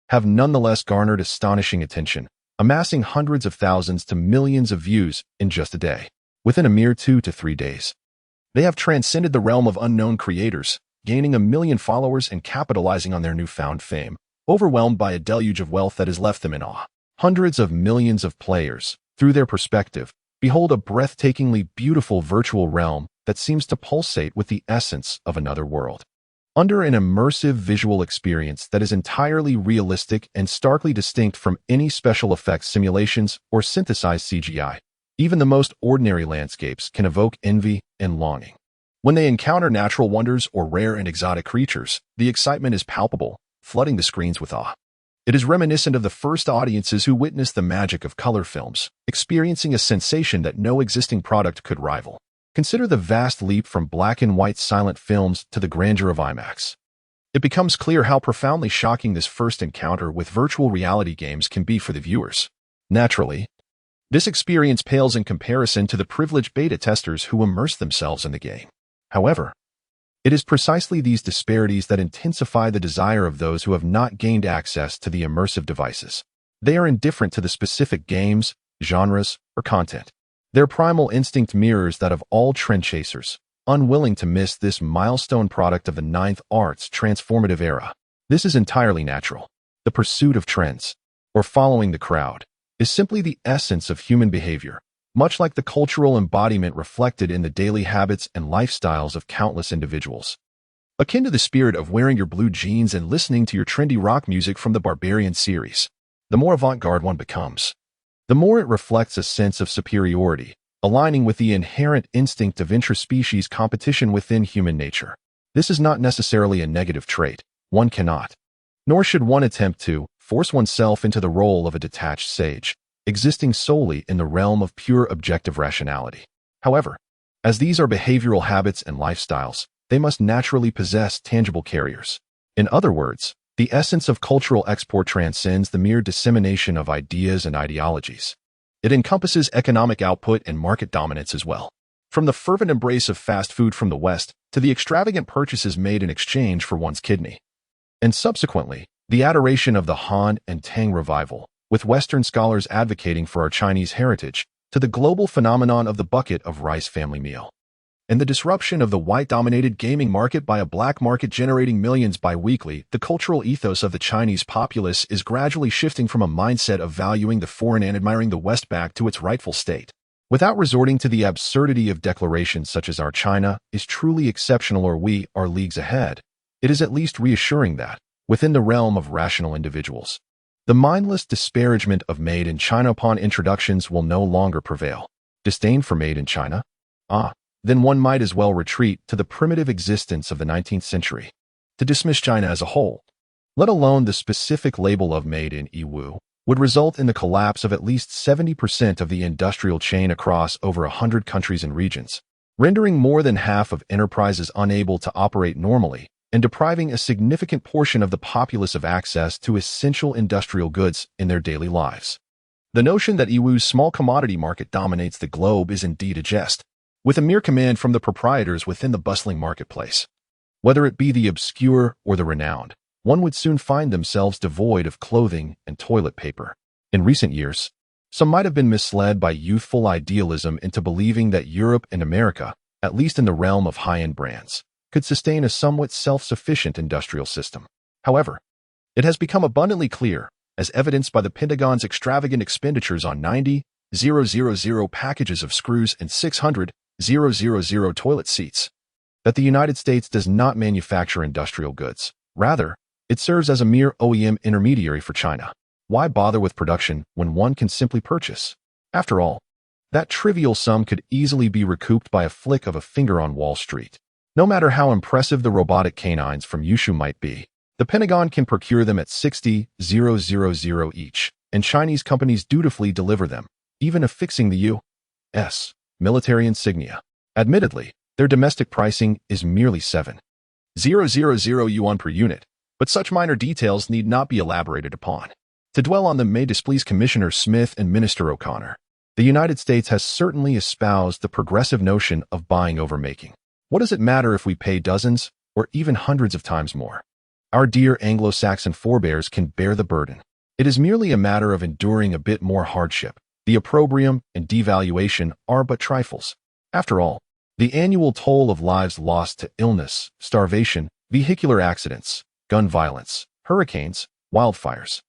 have nonetheless garnered astonishing attention, amassing hundreds of thousands to millions of views in just a day. Within a mere 2 to 3 days, they have transcended the realm of unknown creators, gaining 1 million followers and capitalizing on their newfound fame, overwhelmed by a deluge of wealth that has left them in awe. Hundreds of millions of players, through their perspective, behold a breathtakingly beautiful virtual realm that seems to pulsate with the essence of another world. Under an immersive visual experience that is entirely realistic and starkly distinct from any special effects simulations or synthesized CGI, even the most ordinary landscapes can evoke envy and longing. When they encounter natural wonders or rare and exotic creatures, the excitement is palpable, flooding the screens with awe. It is reminiscent of the first audiences who witnessed the magic of color films, experiencing a sensation that no existing product could rival. Consider the vast leap from black and white silent films to the grandeur of IMAX. It becomes clear how profoundly shocking this first encounter with virtual reality games can be for the viewers. Naturally, this experience pales in comparison to the privileged beta testers who immerse themselves in the game. However, it is precisely these disparities that intensify the desire of those who have not gained access to the immersive devices. They are indifferent to the specific games, genres, or content. Their primal instinct mirrors that of all trend chasers, unwilling to miss this milestone product of the ninth art's transformative era. This is entirely natural. The pursuit of trends, or following the crowd, is simply the essence of human behavior, much like the cultural embodiment reflected in the daily habits and lifestyles of countless individuals. akin to the spirit of wearing your blue jeans and listening to your trendy rock music from the Barbarian series. The more avant-garde one becomes, the more it reflects a sense of superiority, aligning with the inherent instinct of intraspecies competition within human nature. This is not necessarily a negative trait. One cannot, nor should one attempt to, force oneself into the role of a detached sage, existing solely in the realm of pure objective rationality. However, as these are behavioral habits and lifestyles, they must naturally possess tangible carriers. In other words, the essence of cultural export transcends the mere dissemination of ideas and ideologies. It encompasses economic output and market dominance as well. From the fervent embrace of fast food from the West to the extravagant purchases made in exchange for one's kidney. And subsequently, the adoration of the Han and Tang revival, with Western scholars advocating for our Chinese heritage, to the global phenomenon of the bucket of rice family meal. And the disruption of the white-dominated gaming market by a black market generating millions bi-weekly, the cultural ethos of the Chinese populace is gradually shifting from a mindset of valuing the foreign and admiring the West back to its rightful state. Without resorting to the absurdity of declarations such as "our China is truly exceptional" or "we are leagues ahead," it is at least reassuring that, within the realm of rational individuals, the mindless disparagement of made in China upon introductions will no longer prevail. Disdain for made in China? Then one might as well retreat to the primitive existence of the 19th century. To dismiss China as a whole, let alone the specific label of made in EU, would result in the collapse of at least 70% of the industrial chain across over 100 countries and regions, rendering more than half of enterprises unable to operate normally and depriving a significant portion of the populace of access to essential industrial goods in their daily lives. The notion that EU's small commodity market dominates the globe is indeed a jest, with a mere command from the proprietors within the bustling marketplace. Whether it be the obscure or the renowned, one would soon find themselves devoid of clothing and toilet paper. In recent years, some might have been misled by youthful idealism into believing that Europe and America, at least in the realm of high-end brands, could sustain a somewhat self-sufficient industrial system. However, it has become abundantly clear, as evidenced by the Pentagon's extravagant expenditures on 90,000 packages of screws and 600,000 toilet seats, that the United States does not manufacture industrial goods. Rather, it serves as a mere OEM intermediary for China. Why bother with production when one can simply purchase? After all, that trivial sum could easily be recouped by a flick of a finger on Wall Street. No matter how impressive the robotic canines from Yushu might be, the Pentagon can procure them at 60,000 each, and Chinese companies dutifully deliver them, even affixing the U.S. military insignia. Admittedly, their domestic pricing is merely 7,000 yuan per unit, but such minor details need not be elaborated upon. To dwell on them may displease Commissioner Smith and Minister O'Connor. The United States has certainly espoused the progressive notion of buying over making. What does it matter if we pay dozens or even hundreds of times more? Our dear Anglo-Saxon forebears can bear the burden. It is merely a matter of enduring a bit more hardship. The opprobrium and devaluation are but trifles. After all, the annual toll of lives lost to illness, starvation, vehicular accidents, gun violence, hurricanes, wildfires,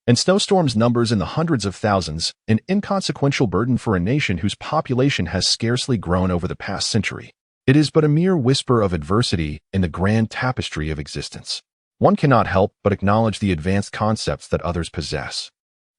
and snowstorms numbers in the hundreds of thousands, an inconsequential burden for a nation whose population has scarcely grown over the past century. It is but a mere whisper of adversity in the grand tapestry of existence. One cannot help but acknowledge the advanced concepts that others possess,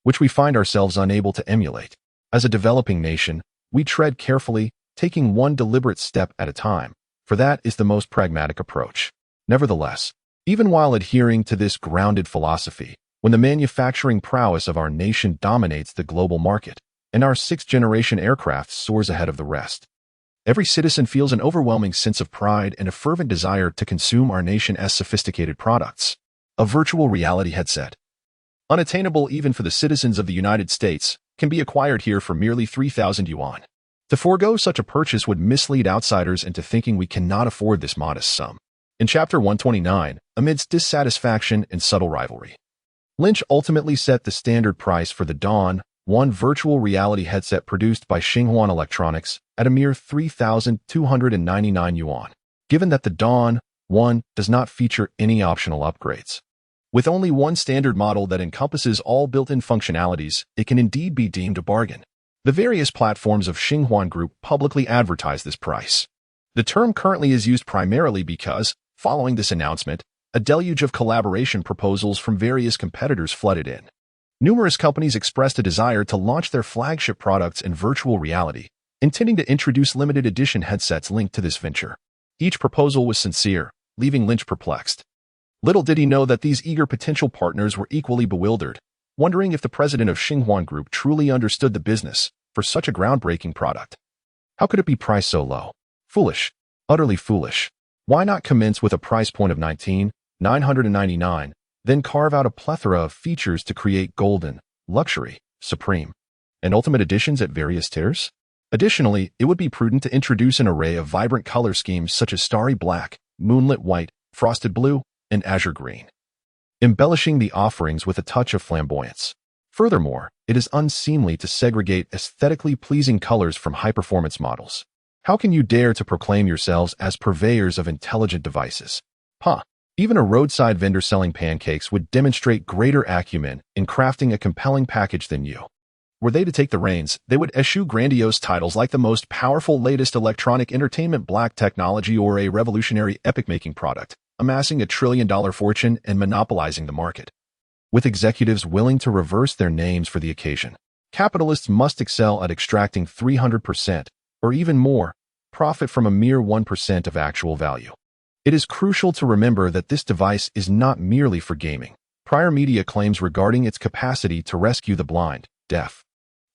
which we find ourselves unable to emulate. As a developing nation, we tread carefully, taking one deliberate step at a time, for that is the most pragmatic approach. Nevertheless, even while adhering to this grounded philosophy, when the manufacturing prowess of our nation dominates the global market, and our sixth-generation aircraft soars ahead of the rest, every citizen feels an overwhelming sense of pride and a fervent desire to consume our nation's sophisticated products. A virtual reality headset, unattainable even for the citizens of the United States, can be acquired here for merely 3,000 yuan. To forego such a purchase would mislead outsiders into thinking we cannot afford this modest sum. In Chapter 129, amidst dissatisfaction and subtle rivalry, Lin Qi ultimately set the standard price for the Dawn 1 virtual reality headset produced by Xinhuan Electronics at a mere 3,299 yuan, given that the Dawn 1 does not feature any optional upgrades. With only one standard model that encompasses all built-in functionalities, it can indeed be deemed a bargain. The various platforms of Xinhuan Group publicly advertise this price. The term currently is used primarily because, Following this announcement, a deluge of collaboration proposals from various competitors flooded in. Numerous companies expressed a desire to launch their flagship products in virtual reality, intending to introduce limited edition headsets linked to this venture. Each proposal was sincere, leaving Lynch perplexed. Little did he know that these eager potential partners were equally bewildered, wondering if the president of Xinhuan Group truly understood the business for such a groundbreaking product. How could it be priced so low? Foolish. Utterly foolish. Why not commence with a price point of $19,999, then carve out a plethora of features to create golden, luxury, supreme, and ultimate editions at various tiers? Additionally, it would be prudent to introduce an array of vibrant color schemes such as starry black, moonlit white, frosted blue, and azure green, embellishing the offerings with a touch of flamboyance. Furthermore, it is unseemly to segregate aesthetically pleasing colors from high-performance models. How can you dare to proclaim yourselves as purveyors of intelligent devices? Even a roadside vendor selling pancakes would demonstrate greater acumen in crafting a compelling package than you. Were they to take the reins, they would eschew grandiose titles like the most powerful latest electronic entertainment black technology or a revolutionary epic-making product, amassing a trillion-dollar fortune and monopolizing the market. With executives willing to reverse their names for the occasion, capitalists must excel at extracting 300%, or even more, profit from a mere 1% of actual value. It is crucial to remember that this device is not merely for gaming. Prior media claims regarding its capacity to rescue the blind, deaf,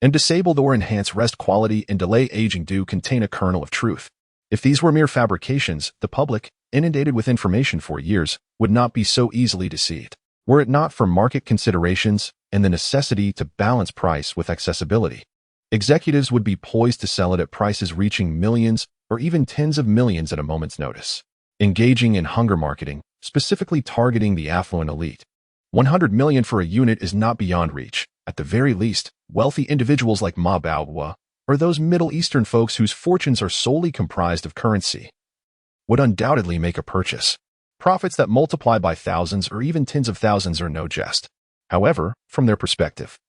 and disabled or enhance rest quality and delay aging do contain a kernel of truth. If these were mere fabrications, the public, inundated with information for years, would not be so easily deceived. Were it not for market considerations and the necessity to balance price with accessibility, executives would be poised to sell it at prices reaching millions or even tens of millions at a moment's notice. Engaging in hunger marketing, specifically targeting the affluent elite. 100 million for a unit is not beyond reach. At the very least, wealthy individuals like Ma Baohua, or those Middle Eastern folks whose fortunes are solely comprised of currency, would undoubtedly make a purchase. Profits that multiply by thousands or even tens of thousands are no jest. However, from their perspective,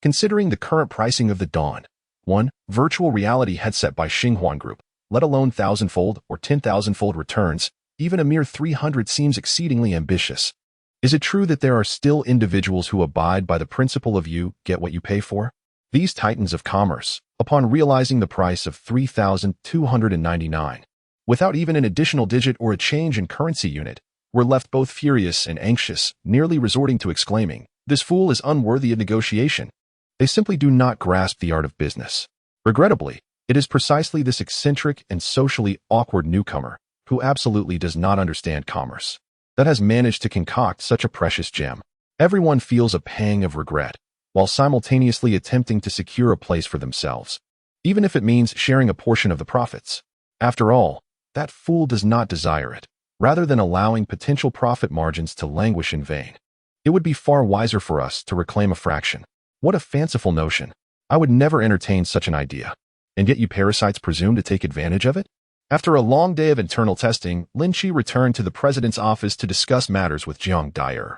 considering the current pricing of the Dawn, one virtual reality headset by Xinhuan Group, let alone thousandfold or 10,000-fold returns, even a mere 300 seems exceedingly ambitious. Is it true that there are still individuals who abide by the principle of you get what you pay for? These titans of commerce, upon realizing the price of $3,299, without even an additional digit or a change in currency unit, were left both furious and anxious, nearly resorting to exclaiming, "This fool is unworthy of negotiation." They simply do not grasp the art of business. Regrettably, it is precisely this eccentric and socially awkward newcomer, who absolutely does not understand commerce, that has managed to concoct such a precious gem. Everyone feels a pang of regret, while simultaneously attempting to secure a place for themselves, even if it means sharing a portion of the profits. After all, that fool does not desire it. Rather than allowing potential profit margins to languish in vain, it would be far wiser for us to reclaim a fraction. What a fanciful notion. I would never entertain such an idea. And yet you parasites presume to take advantage of it? After a long day of internal testing, Lin Qi returned to the president's office to discuss matters with Jiang Dyer,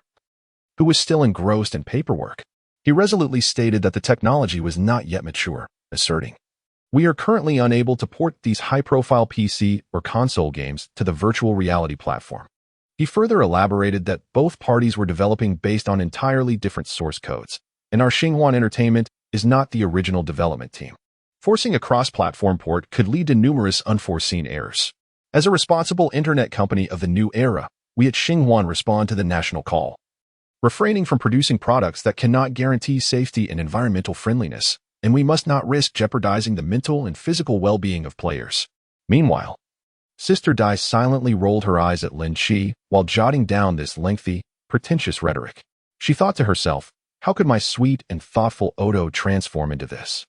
who was still engrossed in paperwork. He resolutely stated that the technology was not yet mature, asserting, "We are currently unable to port these high-profile PC or console games to the virtual reality platform." He further elaborated that both parties were developing based on entirely different source codes, and our Xinhuan Entertainment is not the original development team. Forcing a cross-platform port could lead to numerous unforeseen errors. As a responsible internet company of the new era, we at Xinhuan respond to the national call, refraining from producing products that cannot guarantee safety and environmental friendliness, and we must not risk jeopardizing the mental and physical well-being of players. Meanwhile, Sister Dai silently rolled her eyes at Lin Qi while jotting down this lengthy, pretentious rhetoric. She thought to herself, how could my sweet and thoughtful Odo transform into this?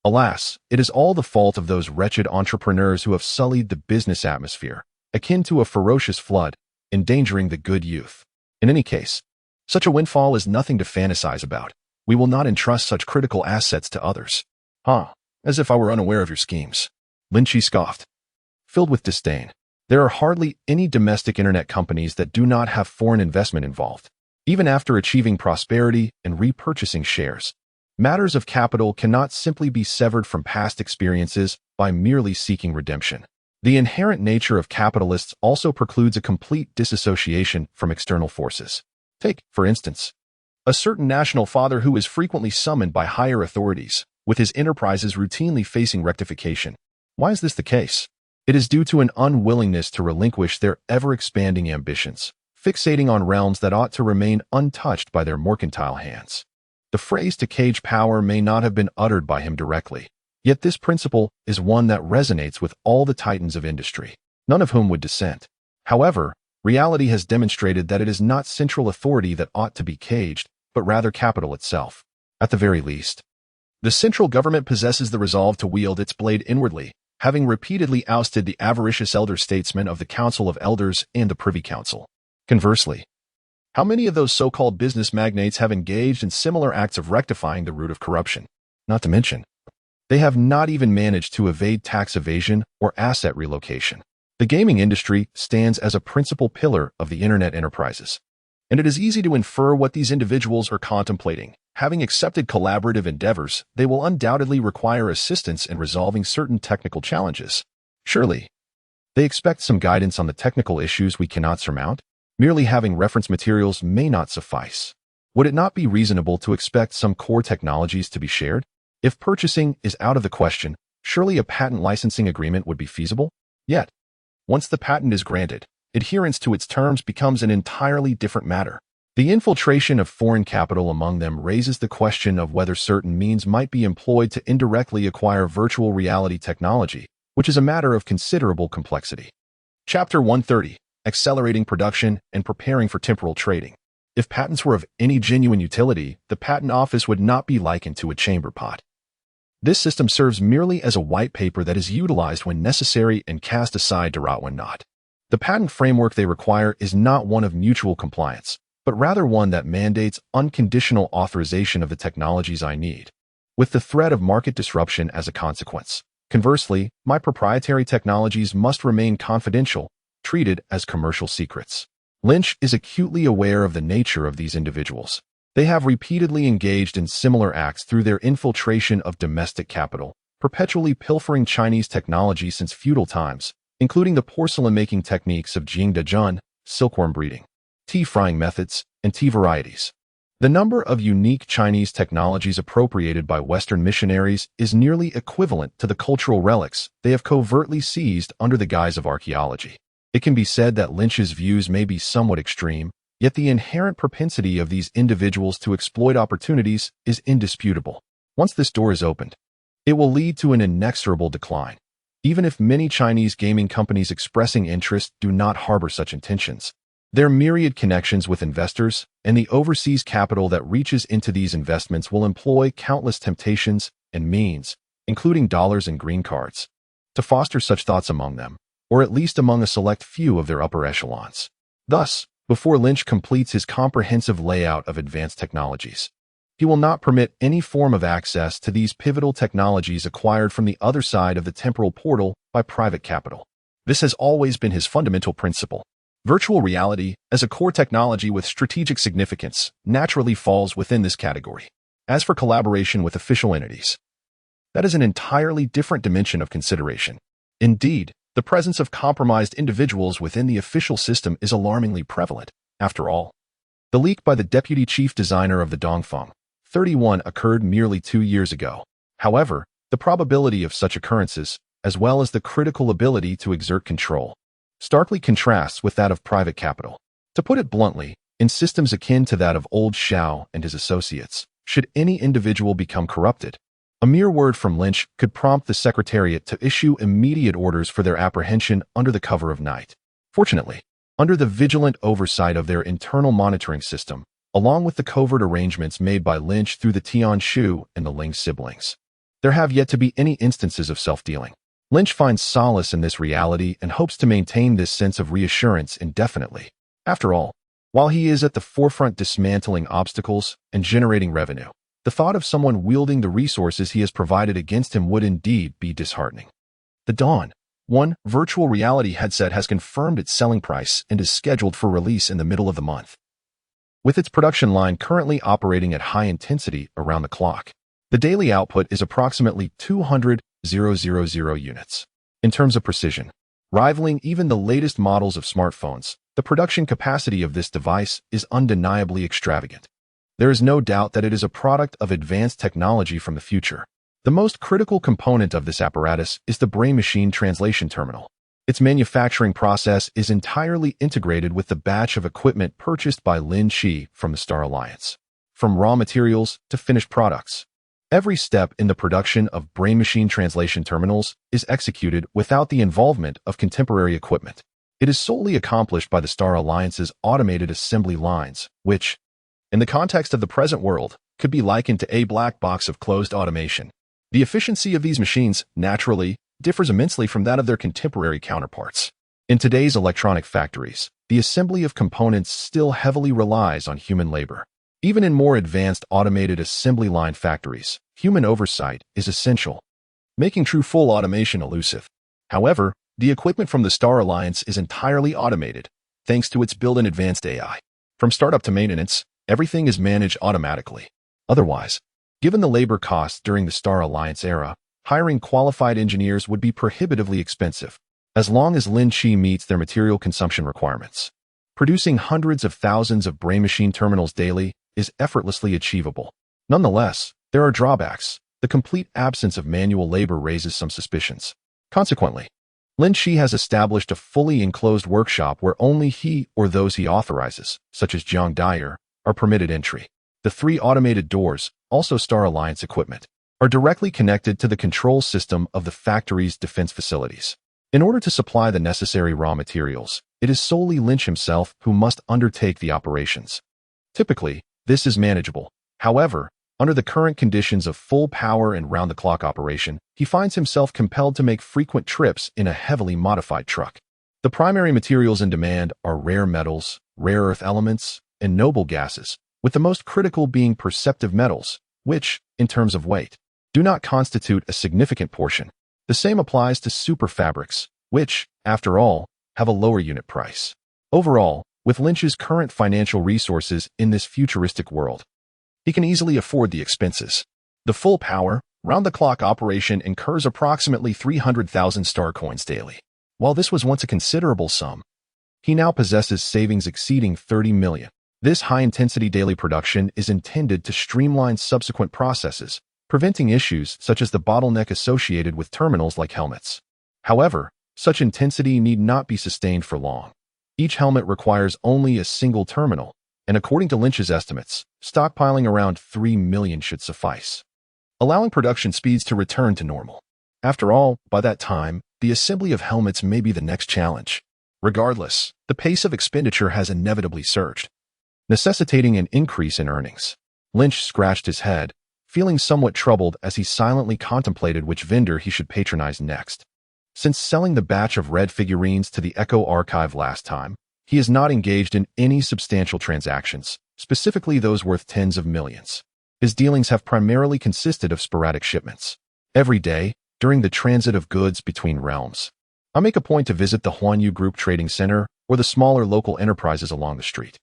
Alas, it is all the fault of those wretched entrepreneurs who have sullied the business atmosphere, akin to a ferocious flood, endangering the good youth. In any case, such a windfall is nothing to fantasize about. We will not entrust such critical assets to others. As if I were unaware of your schemes. Lin Qi scoffed, filled with disdain. There are hardly any domestic internet companies that do not have foreign investment involved. Even after achieving prosperity and repurchasing shares, matters of capital cannot simply be severed from past experiences by merely seeking redemption. The inherent nature of capitalists also precludes a complete disassociation from external forces. Take, for instance, a certain national father who is frequently summoned by higher authorities, with his enterprises routinely facing rectification. Why is this the case? It is due to an unwillingness to relinquish their ever-expanding ambitions, fixating on realms that ought to remain untouched by their mercantile hands. The phrase to cage power may not have been uttered by him directly, yet this principle is one that resonates with all the titans of industry, none of whom would dissent. However, reality has demonstrated that it is not central authority that ought to be caged, but rather capital itself. At the very least, the central government possesses the resolve to wield its blade inwardly, having repeatedly ousted the avaricious elder statesmen of the Council of Elders and the Privy Council. Conversely, how many of those so-called business magnates have engaged in similar acts of rectifying the root of corruption? Not to mention, they have not even managed to evade tax evasion or asset relocation. The gaming industry stands as a principal pillar of the internet enterprises, and it is easy to infer what these individuals are contemplating. Having accepted collaborative endeavors, they will undoubtedly require assistance in resolving certain technical challenges. Surely, they expect some guidance on the technical issues we cannot surmount? Merely having reference materials may not suffice. Would it not be reasonable to expect some core technologies to be shared? If purchasing is out of the question, surely a patent licensing agreement would be feasible? Yet, once the patent is granted, adherence to its terms becomes an entirely different matter. The infiltration of foreign capital among them raises the question of whether certain means might be employed to indirectly acquire virtual reality technology, which is a matter of considerable complexity. Chapter 130. Accelerating production and preparing for temporal trading. If patents were of any genuine utility, the patent office would not be likened to a chamber pot. This system serves merely as a white paper that is utilized when necessary and cast aside to rot when not. The patent framework they require is not one of mutual compliance, but rather one that mandates unconditional authorization of the technologies I need, with the threat of market disruption as a consequence. Conversely, my proprietary technologies must remain confidential, treated as commercial secrets. Lynch is acutely aware of the nature of these individuals. They have repeatedly engaged in similar acts through their infiltration of domestic capital, perpetually pilfering Chinese technology since feudal times, including the porcelain-making techniques of Jingdezhen, silkworm breeding, tea frying methods, and tea varieties. The number of unique Chinese technologies appropriated by Western missionaries is nearly equivalent to the cultural relics they have covertly seized under the guise of archaeology. It can be said that Lynch's views may be somewhat extreme, yet the inherent propensity of these individuals to exploit opportunities is indisputable. Once this door is opened, it will lead to an inexorable decline. Even if many Chinese gaming companies expressing interest do not harbor such intentions, their myriad connections with investors and the overseas capital that reaches into these investments will employ countless temptations and means, including dollars and green cards, to foster such thoughts among them, or at least among a select few of their upper echelons. Thus, before Lynch completes his comprehensive layout of advanced technologies, he will not permit any form of access to these pivotal technologies acquired from the other side of the temporal portal by private capital. This has always been his fundamental principle. Virtual reality, as a core technology with strategic significance, naturally falls within this category. As for collaboration with official entities, that is an entirely different dimension of consideration. Indeed, the presence of compromised individuals within the official system is alarmingly prevalent. After all, the leak by the deputy chief designer of the Dongfeng 31 occurred merely 2 years ago. However, the probability of such occurrences, as well as the critical ability to exert control, starkly contrasts with that of private capital. To put it bluntly, in systems akin to that of old Xiao and his associates, should any individual become corrupted, a mere word from Lynch could prompt the Secretariat to issue immediate orders for their apprehension under the cover of night. Fortunately, under the vigilant oversight of their internal monitoring system, along with the covert arrangements made by Lynch through the Tian Shu and the Ling siblings, there have yet to be any instances of self-dealing. Lynch finds solace in this reality and hopes to maintain this sense of reassurance indefinitely. After all, while he is at the forefront dismantling obstacles and generating revenue, the thought of someone wielding the resources he has provided against him would indeed be disheartening. The Dawn 1 virtual reality headset has confirmed its selling price and is scheduled for release in the middle of the month. With its production line currently operating at high intensity around the clock, the daily output is approximately 200,000 units. In terms of precision, Rivaling even the latest models of smartphones, the production capacity of this device is undeniably extravagant. There is no doubt that it is a product of advanced technology from the future. The most critical component of this apparatus is the brain-machine translation terminal. Its manufacturing process is entirely integrated with the batch of equipment purchased by Lin Qi from the Star Alliance. From raw materials to finished products, every step in the production of brain-machine translation terminals is executed without the involvement of contemporary equipment. It is solely accomplished by the Star Alliance's automated assembly lines, which, in the context of the present world, could be likened to a black box of closed automation. The efficiency of these machines, naturally, differs immensely from that of their contemporary counterparts. In today's electronic factories, the assembly of components still heavily relies on human labor. Even in more advanced automated assembly line factories, human oversight is essential, making true full automation elusive. However, the equipment from the Star Alliance is entirely automated, thanks to its built-in advanced AI. From startup to maintenance, everything is managed automatically. Otherwise, given the labor costs during the Star Alliance era, hiring qualified engineers would be prohibitively expensive, as long as Lin Qi meets their material consumption requirements. Producing hundreds of thousands of brain-machine terminals daily is effortlessly achievable. Nonetheless, there are drawbacks. The complete absence of manual labor raises some suspicions. Consequently, Lin Qi has established a fully enclosed workshop where only he or those he authorizes, such as Jiang Dyer, are permitted entry. The 3 automated doors, also Star Alliance equipment, are directly connected to the control system of the factory's defense facilities. In order to supply the necessary raw materials, it is solely Lynch himself who must undertake the operations. Typically, this is manageable. However, under the current conditions of full power and round-the-clock operation, he finds himself compelled to make frequent trips in a heavily modified truck. The primary materials in demand are rare metals, rare earth elements, and noble gases, with the most critical being perceptive metals, which, in terms of weight, do not constitute a significant portion. The same applies to superfabrics, which, after all, have a lower unit price. Overall, with Lynch's current financial resources in this futuristic world, he can easily afford the expenses. The full power, round-the-clock operation incurs approximately 300,000 star coins daily. While this was once a considerable sum, he now possesses savings exceeding 30 million. This high-intensity daily production is intended to streamline subsequent processes, preventing issues such as the bottleneck associated with terminals like helmets. However, such intensity need not be sustained for long. Each helmet requires only a single terminal, and according to Lynch's estimates, stockpiling around 3 million should suffice, allowing production speeds to return to normal. After all, by that time, the assembly of helmets may be the next challenge. Regardless, the pace of expenditure has inevitably surged, necessitating an increase in earnings. Lynch scratched his head, feeling somewhat troubled as he silently contemplated which vendor he should patronize next. Since selling the batch of red figurines to the Echo Archive last time, he is not engaged in any substantial transactions, specifically those worth tens of millions. His dealings have primarily consisted of sporadic shipments. Every day, during the transit of goods between realms, I make a point to visit the Huanyu Group Trading Center or the smaller local enterprises along the street.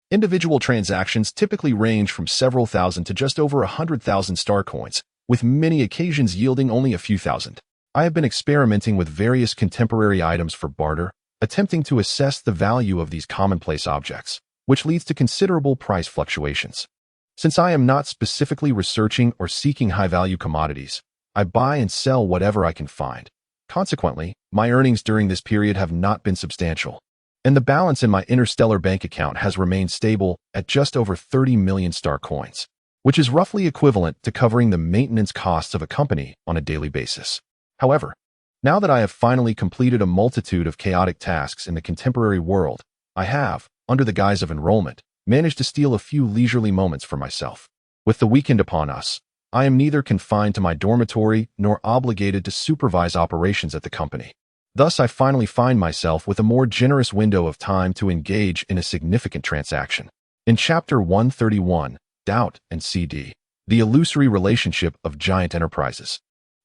Individual transactions typically range from several thousand to just over 100,000 star coins, with many occasions yielding only a few thousand. I have been experimenting with various contemporary items for barter, attempting to assess the value of these commonplace objects, which leads to considerable price fluctuations. Since I am not specifically researching or seeking high-value commodities, I buy and sell whatever I can find. Consequently, my earnings during this period have not been substantial, and the balance in my Interstellar bank account has remained stable at just over 30 million star coins, which is roughly equivalent to covering the maintenance costs of a company on a daily basis. However, now that I have finally completed a multitude of chaotic tasks in the contemporary world, I have, under the guise of enrollment, managed to steal a few leisurely moments for myself. With the weekend upon us, I am neither confined to my dormitory nor obligated to supervise operations at the company. Thus, I finally find myself with a more generous window of time to engage in a significant transaction. In Chapter 131, Doubt and CD, the illusory relationship of giant enterprises,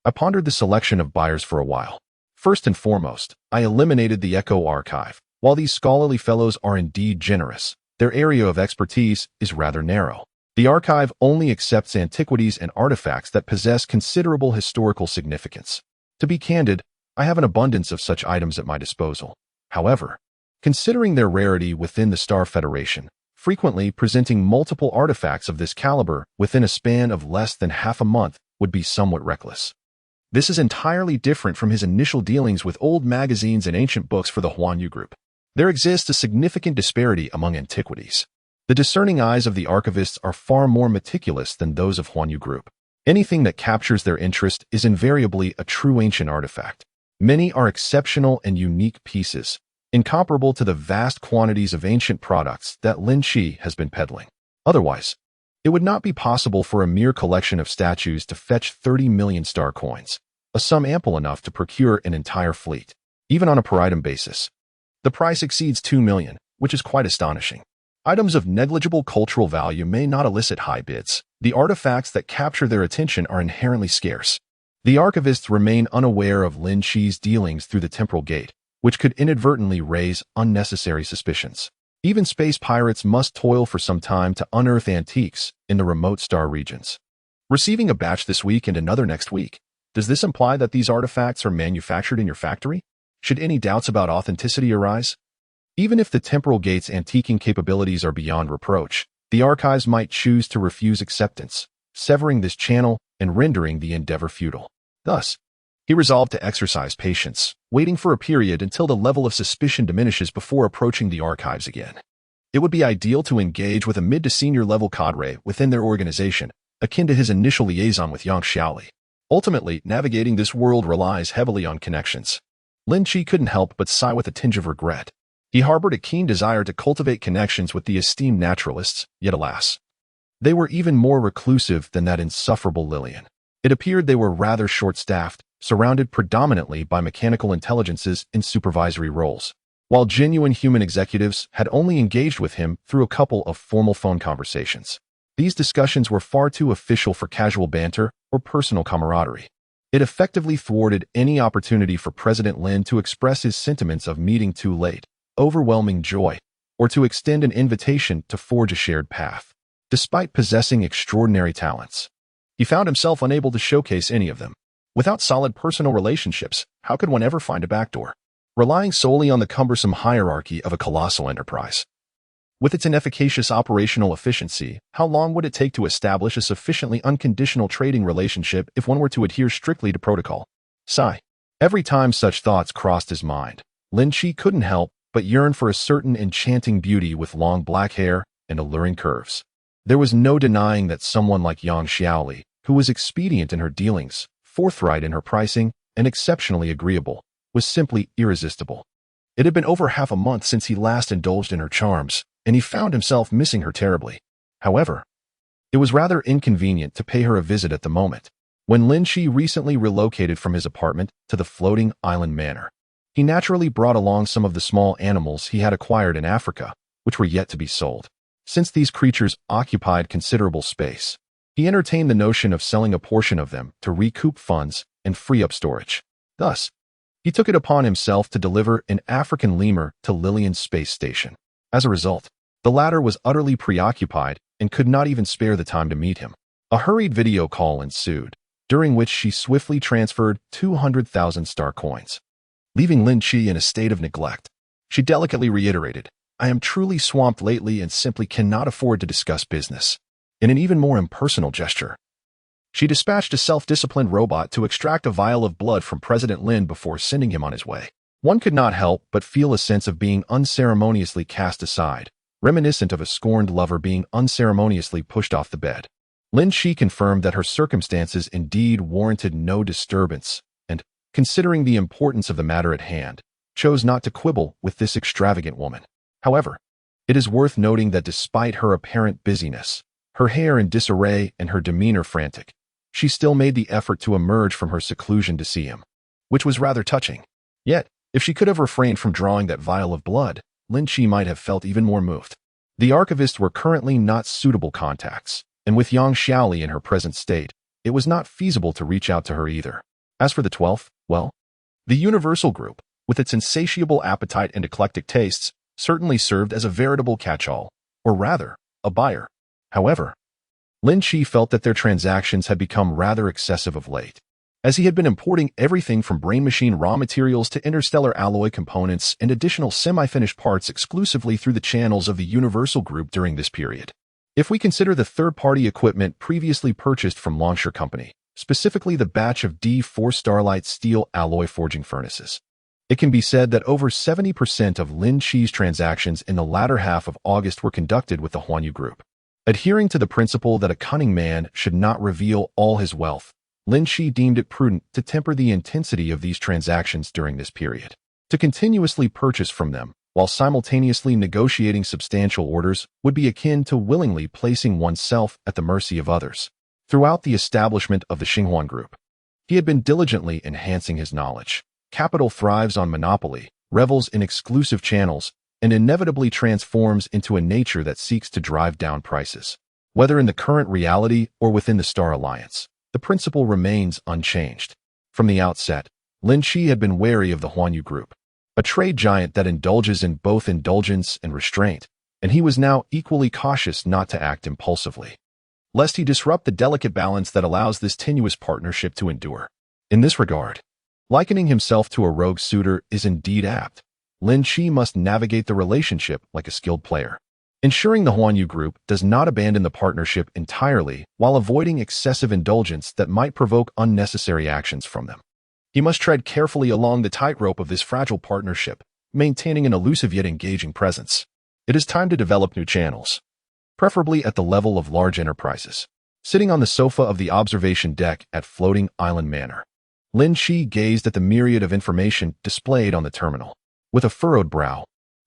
I pondered the selection of buyers for a while. First and foremost, I eliminated the Echo Archive. While these scholarly fellows are indeed generous, their area of expertise is rather narrow. The archive only accepts antiquities and artifacts that possess considerable historical significance. To be candid, I have an abundance of such items at my disposal. However, considering their rarity within the Star Federation, frequently presenting multiple artifacts of this caliber within a span of less than half a month would be somewhat reckless. This is entirely different from his initial dealings with old magazines and ancient books for the Huanyu Group. There exists a significant disparity among antiquities. The discerning eyes of the archivists are far more meticulous than those of Huanyu Group. Anything that captures their interest is invariably a true ancient artifact. Many are exceptional and unique pieces, incomparable to the vast quantities of ancient products that Lin Qi has been peddling. Otherwise, it would not be possible for a mere collection of statues to fetch 30 million star coins, a sum ample enough to procure an entire fleet. Even on a per item basis, the price exceeds 2 million, which is quite astonishing. Items of negligible cultural value may not elicit high bids. The artifacts that capture their attention are inherently scarce. The archivists remain unaware of Lin Qi's dealings through the temporal gate, which could inadvertently raise unnecessary suspicions. Even space pirates must toil for some time to unearth antiques in the remote star regions. Receiving a batch this week and another next week, does this imply that these artifacts are manufactured in your factory? Should any doubts about authenticity arise? Even if the temporal gate's antiquing capabilities are beyond reproach, the archives might choose to refuse acceptance, severing this channel and rendering the endeavor futile. Thus, he resolved to exercise patience, waiting for a period until the level of suspicion diminishes before approaching the archives again. It would be ideal to engage with a mid to senior level cadre within their organization, akin to his initial liaison with Yang Xiaoli. Ultimately, navigating this world relies heavily on connections. Lin Qi couldn't help but sigh with a tinge of regret. He harbored a keen desire to cultivate connections with the esteemed naturalists, yet alas, they were even more reclusive than that insufferable Lillian. It appeared they were rather short-staffed, surrounded predominantly by mechanical intelligences in supervisory roles, while genuine human executives had only engaged with him through a couple of formal phone conversations. These discussions were far too official for casual banter or personal camaraderie. It effectively thwarted any opportunity for President Lin to express his sentiments of meeting too late, overwhelming joy, or to extend an invitation to forge a shared path. Despite possessing extraordinary talents, he found himself unable to showcase any of them. Without solid personal relationships, how could one ever find a backdoor? Relying solely on the cumbersome hierarchy of a colossal enterprise, with its inefficacious operational efficiency, how long would it take to establish a sufficiently unconditional trading relationship if one were to adhere strictly to protocol? Sigh. Every time such thoughts crossed his mind, Lin Qi couldn't help but yearn for a certain enchanting beauty with long black hair and alluring curves. There was no denying that someone like Yang Xiaoli, who was expedient in her dealings, forthright in her pricing, and exceptionally agreeable, was simply irresistible. It had been over half a month since he last indulged in her charms, and he found himself missing her terribly. However, it was rather inconvenient to pay her a visit at the moment. When Lin Qi recently relocated from his apartment to the floating island manor, he naturally brought along some of the small animals he had acquired in Africa, which were yet to be sold. Since these creatures occupied considerable space, he entertained the notion of selling a portion of them to recoup funds and free up storage. Thus, he took it upon himself to deliver an African lemur to Lillian's space station. As a result, the latter was utterly preoccupied and could not even spare the time to meet him. A hurried video call ensued, during which she swiftly transferred 200,000 star coins. Leaving Lin Qi in a state of neglect, she delicately reiterated, "I am truly swamped lately and simply cannot afford to discuss business." In an even more impersonal gesture, she dispatched a self-disciplined robot to extract a vial of blood from President Lin before sending him on his way. One could not help but feel a sense of being unceremoniously cast aside, reminiscent of a scorned lover being unceremoniously pushed off the bed. Lin Qi confirmed that her circumstances indeed warranted no disturbance, and, considering the importance of the matter at hand, chose not to quibble with this extravagant woman. However, it is worth noting that despite her apparent busyness, her hair in disarray and her demeanor frantic, she still made the effort to emerge from her seclusion to see him, which was rather touching. Yet, if she could have refrained from drawing that vial of blood, Lin Qi might have felt even more moved. The archivists were currently not suitable contacts, and with Yang Xiaoli in her present state, it was not feasible to reach out to her either. As for the 12th, well, the Universal Group, with its insatiable appetite and eclectic tastes, certainly served as a veritable catch-all, or rather, a buyer. However, Lin Qi felt that their transactions had become rather excessive of late. as he had been importing everything from brain machine raw materials to interstellar alloy components and additional semi-finished parts exclusively through the channels of the Universal Group during this period. If we consider the third-party equipment previously purchased from Longshore Company, specifically the batch of D4 Starlight steel alloy forging furnaces, it can be said that over 70% of Lin Qi's transactions in the latter half of August were conducted with the Huanyu Group. Adhering to the principle that a cunning man should not reveal all his wealth, Lin Qi deemed it prudent to temper the intensity of these transactions during this period. To continuously purchase from them, while simultaneously negotiating substantial orders, would be akin to willingly placing oneself at the mercy of others. Throughout the establishment of the Xinhuan Group, he had been diligently enhancing his knowledge. Capital thrives on monopoly, revels in exclusive channels, and inevitably transforms into a nature that seeks to drive down prices. Whether in the current reality or within the Star Alliance, the principle remains unchanged. From the outset, Lin Qi had been wary of the Huanyu Group, a trade giant that indulges in both indulgence and restraint, and he was now equally cautious not to act impulsively, lest he disrupt the delicate balance that allows this tenuous partnership to endure. In this regard, likening himself to a rogue suitor is indeed apt. Lin Qi must navigate the relationship like a skilled player, ensuring the Huanyu Group does not abandon the partnership entirely while avoiding excessive indulgence that might provoke unnecessary actions from them. He must tread carefully along the tightrope of this fragile partnership, maintaining an elusive yet engaging presence. It is time to develop new channels, preferably at the level of large enterprises. Sitting on the sofa of the observation deck at Floating Island Manor, Lin Qi gazed at the myriad of information displayed on the terminal. With a furrowed brow,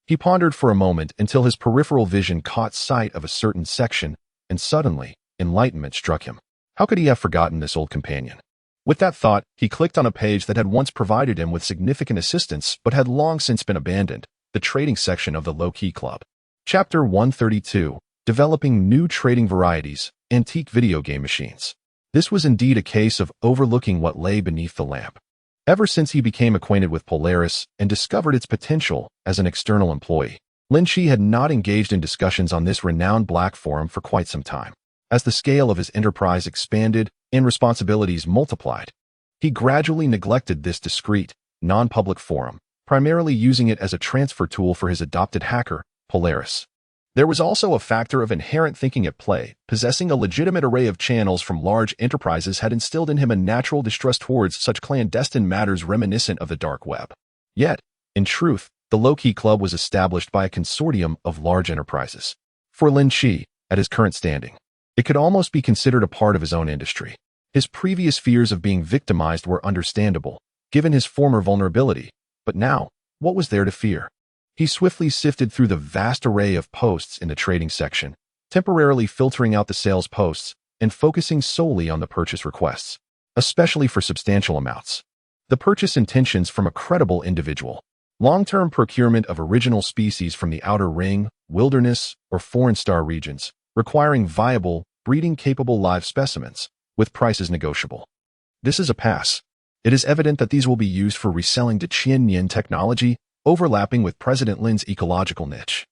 he pondered for a moment until his peripheral vision caught sight of a certain section, and suddenly, enlightenment struck him. How could he have forgotten this old companion? With that thought, he clicked on a page that had once provided him with significant assistance but had long since been abandoned, the trading section of the Lin Qi Club. Chapter 132, Developing New Trading Varieties, Antique Video Game Machines. This was indeed a case of overlooking what lay beneath the lamp. Ever since he became acquainted with Polaris and discovered its potential as an external employee, Lin Qi had not engaged in discussions on this renowned black forum for quite some time. As the scale of his enterprise expanded and responsibilities multiplied, he gradually neglected this discreet, non-public forum, primarily using it as a transfer tool for his adopted hacker, Polaris. There was also a factor of inherent thinking at play. Possessing a legitimate array of channels from large enterprises had instilled in him a natural distrust towards such clandestine matters reminiscent of the dark web. Yet, in truth, the Lin Qi Club was established by a consortium of large enterprises. For Lin Qi, at his current standing, it could almost be considered a part of his own industry. His previous fears of being victimized were understandable, given his former vulnerability, but now, what was there to fear? He swiftly sifted through the vast array of posts in the trading section, temporarily filtering out the sales posts and focusing solely on the purchase requests, especially for substantial amounts. The purchase intentions from a credible individual, long-term procurement of original species from the outer ring, wilderness, or foreign star regions, requiring viable, breeding-capable live specimens, with prices negotiable. This is a pass. It is evident that these will be used for reselling to Qianyan technology, overlapping with President Lin's ecological niche.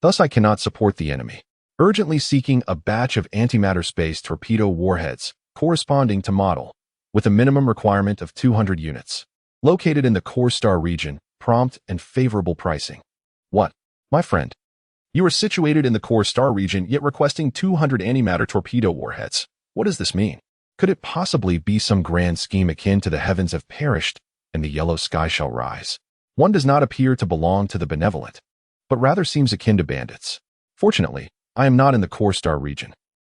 Thus I cannot support the enemy, urgently seeking a batch of antimatter space torpedo warheads, corresponding to model, with a minimum requirement of 200 units. Located in the core star region, prompt and favorable pricing. What, my friend? You are situated in the core star region yet requesting 200 antimatter torpedo warheads. What does this mean? Could it possibly be some grand scheme akin to the heavens have perished and the yellow sky shall rise? One does not appear to belong to the benevolent, but rather seems akin to bandits. Fortunately, I am not in the core star region.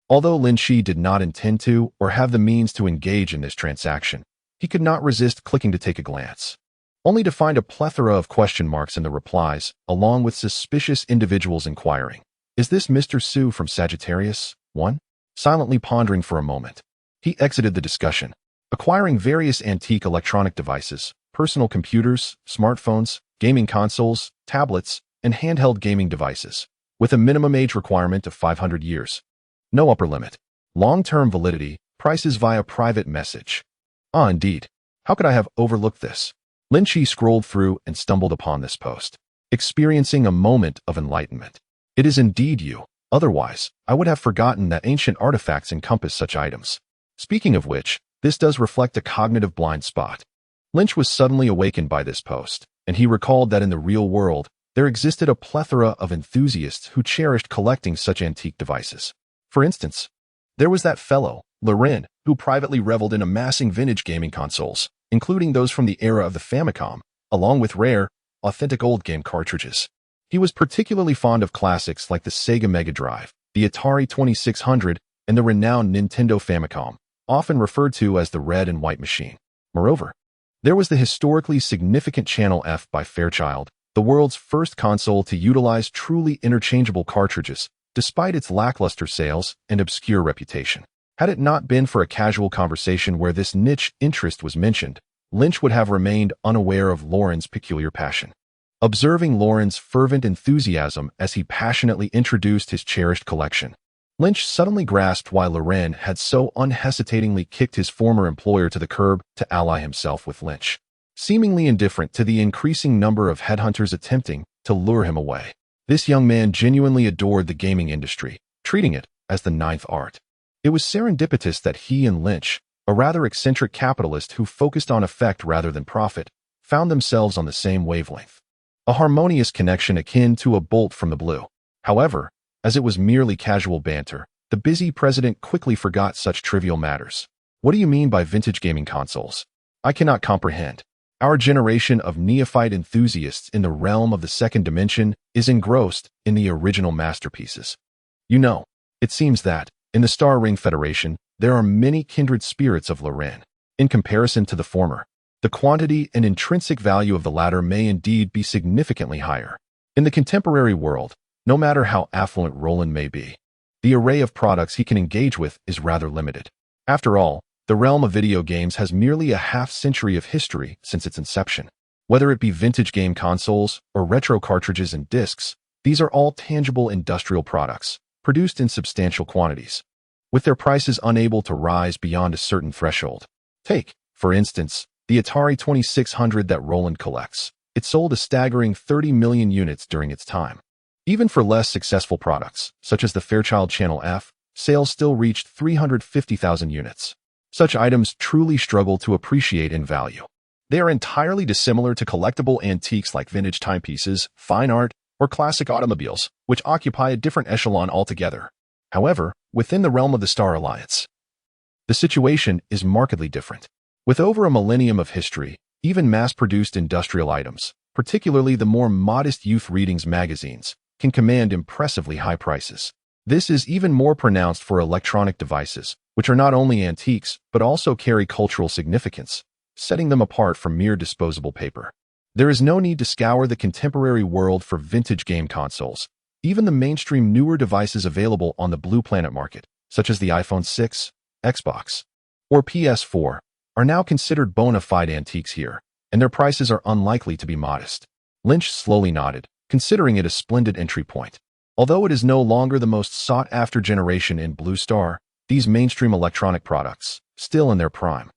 Although Lin Qi did not intend to or have the means to engage in this transaction, he could not resist clicking to take a glance, only to find a plethora of question marks in the replies, along with suspicious individuals inquiring, "Is this Mr. Su from Sagittarius?" 1. Silently pondering for a moment, he exited the discussion, acquiring various antique electronic devices, personal computers, smartphones, gaming consoles, tablets, and handheld gaming devices, with a minimum age requirement of 500 years. No upper limit. Long-term validity, prices via private message. Ah, indeed. How could I have overlooked this? Lin Qi scrolled through and stumbled upon this post, experiencing a moment of enlightenment. It is indeed you. Otherwise, I would have forgotten that ancient artifacts encompass such items. Speaking of which, This does reflect a cognitive blind spot. Lynch was suddenly awakened by this post, and he recalled that in the real world, there existed a plethora of enthusiasts who cherished collecting such antique devices. For instance, there was that fellow, Lin, who privately reveled in amassing vintage gaming consoles, including those from the era of the Famicom, along with rare, authentic old game cartridges. He was particularly fond of classics like the Sega Mega Drive, the Atari 2600, and the renowned Nintendo Famicom, often referred to as the red and white machine. Moreover, there was the historically significant Channel F by Fairchild, the world's first console to utilize truly interchangeable cartridges, despite its lackluster sales and obscure reputation. Had it not been for a casual conversation where this niche interest was mentioned, Lynch would have remained unaware of Lauren's peculiar passion. Observing Lauren's fervent enthusiasm as he passionately introduced his cherished collection, Lynch suddenly grasped why Lin had so unhesitatingly kicked his former employer to the curb to ally himself with Lynch, seemingly indifferent to the increasing number of headhunters attempting to lure him away. This young man genuinely adored the gaming industry, treating it as the ninth art. It was serendipitous that he and Lynch, a rather eccentric capitalist who focused on effect rather than profit, found themselves on the same wavelength. A harmonious connection akin to a bolt from the blue. However, as it was merely casual banter, the busy president quickly forgot such trivial matters. What do you mean by vintage gaming consoles? I cannot comprehend. Our generation of neophyte enthusiasts in the realm of the second dimension is engrossed in the original masterpieces. You know, it seems that, in the Star Ring Federation, there are many kindred spirits of Lin. In comparison to the former, the quantity and intrinsic value of the latter may indeed be significantly higher. In the contemporary world, no matter how affluent Roland may be, the array of products he can engage with is rather limited. After all, the realm of video games has merely a half-century of history since its inception. Whether it be vintage game consoles or retro cartridges and discs, these are all tangible industrial products, produced in substantial quantities, with their prices unable to rise beyond a certain threshold. Take, for instance, the Atari 2600 that Roland collects. It sold a staggering 30 million units during its time. Even for less successful products, such as the Fairchild Channel F, sales still reached 350,000 units. Such items truly struggle to appreciate in value. They are entirely dissimilar to collectible antiques like vintage timepieces, fine art, or classic automobiles, which occupy a different echelon altogether. However, within the realm of the Star Alliance, the situation is markedly different. With over a millennium of history, even mass-produced industrial items, particularly the more modest youth readings magazines, can command impressively high prices. This is even more pronounced for electronic devices, which are not only antiques but also carry cultural significance, setting them apart from mere disposable paper. There is no need to scour the contemporary world for vintage game consoles. Even the mainstream newer devices available on the Blue Planet market, such as the iPhone 6, Xbox, or PS4, are now considered bona fide antiques here, and their prices are unlikely to be modest. Lynch slowly nodded, considering it a splendid entry point. Although it is no longer the most sought-after generation in Blue Star, these mainstream electronic products, still in their prime,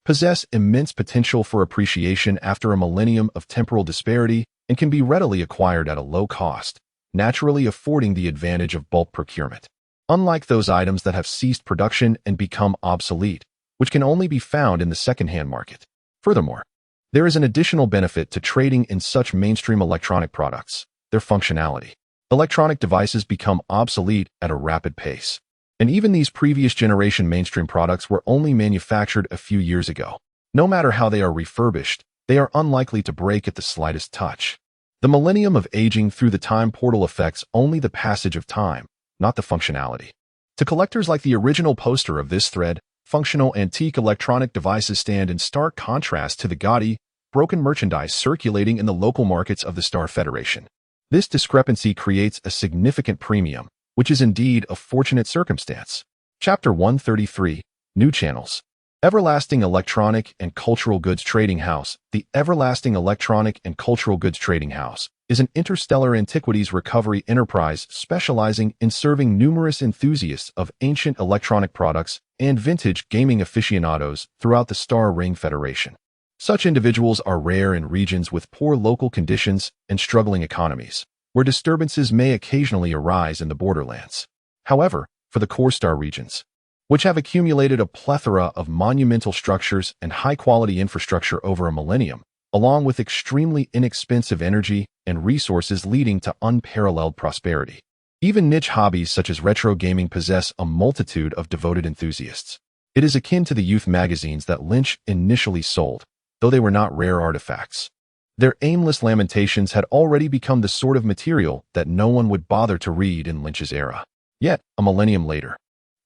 possess immense potential for appreciation after a millennium of temporal disparity and can be readily acquired at a low cost, naturally affording the advantage of bulk procurement. Unlike those items that have ceased production and become obsolete, which can only be found in the second-hand market. Furthermore, there is an additional benefit to trading in such mainstream electronic products: their functionality. Electronic devices become obsolete at a rapid pace, and even these previous generation mainstream products were only manufactured a few years ago. No matter how they are refurbished, they are unlikely to break at the slightest touch. The millennium of aging through the time portal affects only the passage of time, not the functionality. To collectors like the original poster of this thread, functional antique electronic devices stand in stark contrast to the gaudy, broken merchandise circulating in the local markets of the Star Federation. This discrepancy creates a significant premium, which is indeed a fortunate circumstance. Chapter 133, New Channels. Everlasting Electronic and Cultural Goods Trading House. The Everlasting Electronic and Cultural Goods Trading House is an interstellar antiquities recovery enterprise specializing in serving numerous enthusiasts of ancient electronic products and vintage gaming aficionados throughout the Star Ring Federation. Such individuals are rare in regions with poor local conditions and struggling economies, where disturbances may occasionally arise in the borderlands. However, for the core star regions, which have accumulated a plethora of monumental structures and high-quality infrastructure over a millennium, along with extremely inexpensive energy and resources leading to unparalleled prosperity. Even niche hobbies such as retro gaming possess a multitude of devoted enthusiasts. It is akin to the youth magazines that Lin Qi initially sold, though they were not rare artifacts. Their aimless lamentations had already become the sort of material that no one would bother to read in Lin Qi's era. Yet, a millennium later,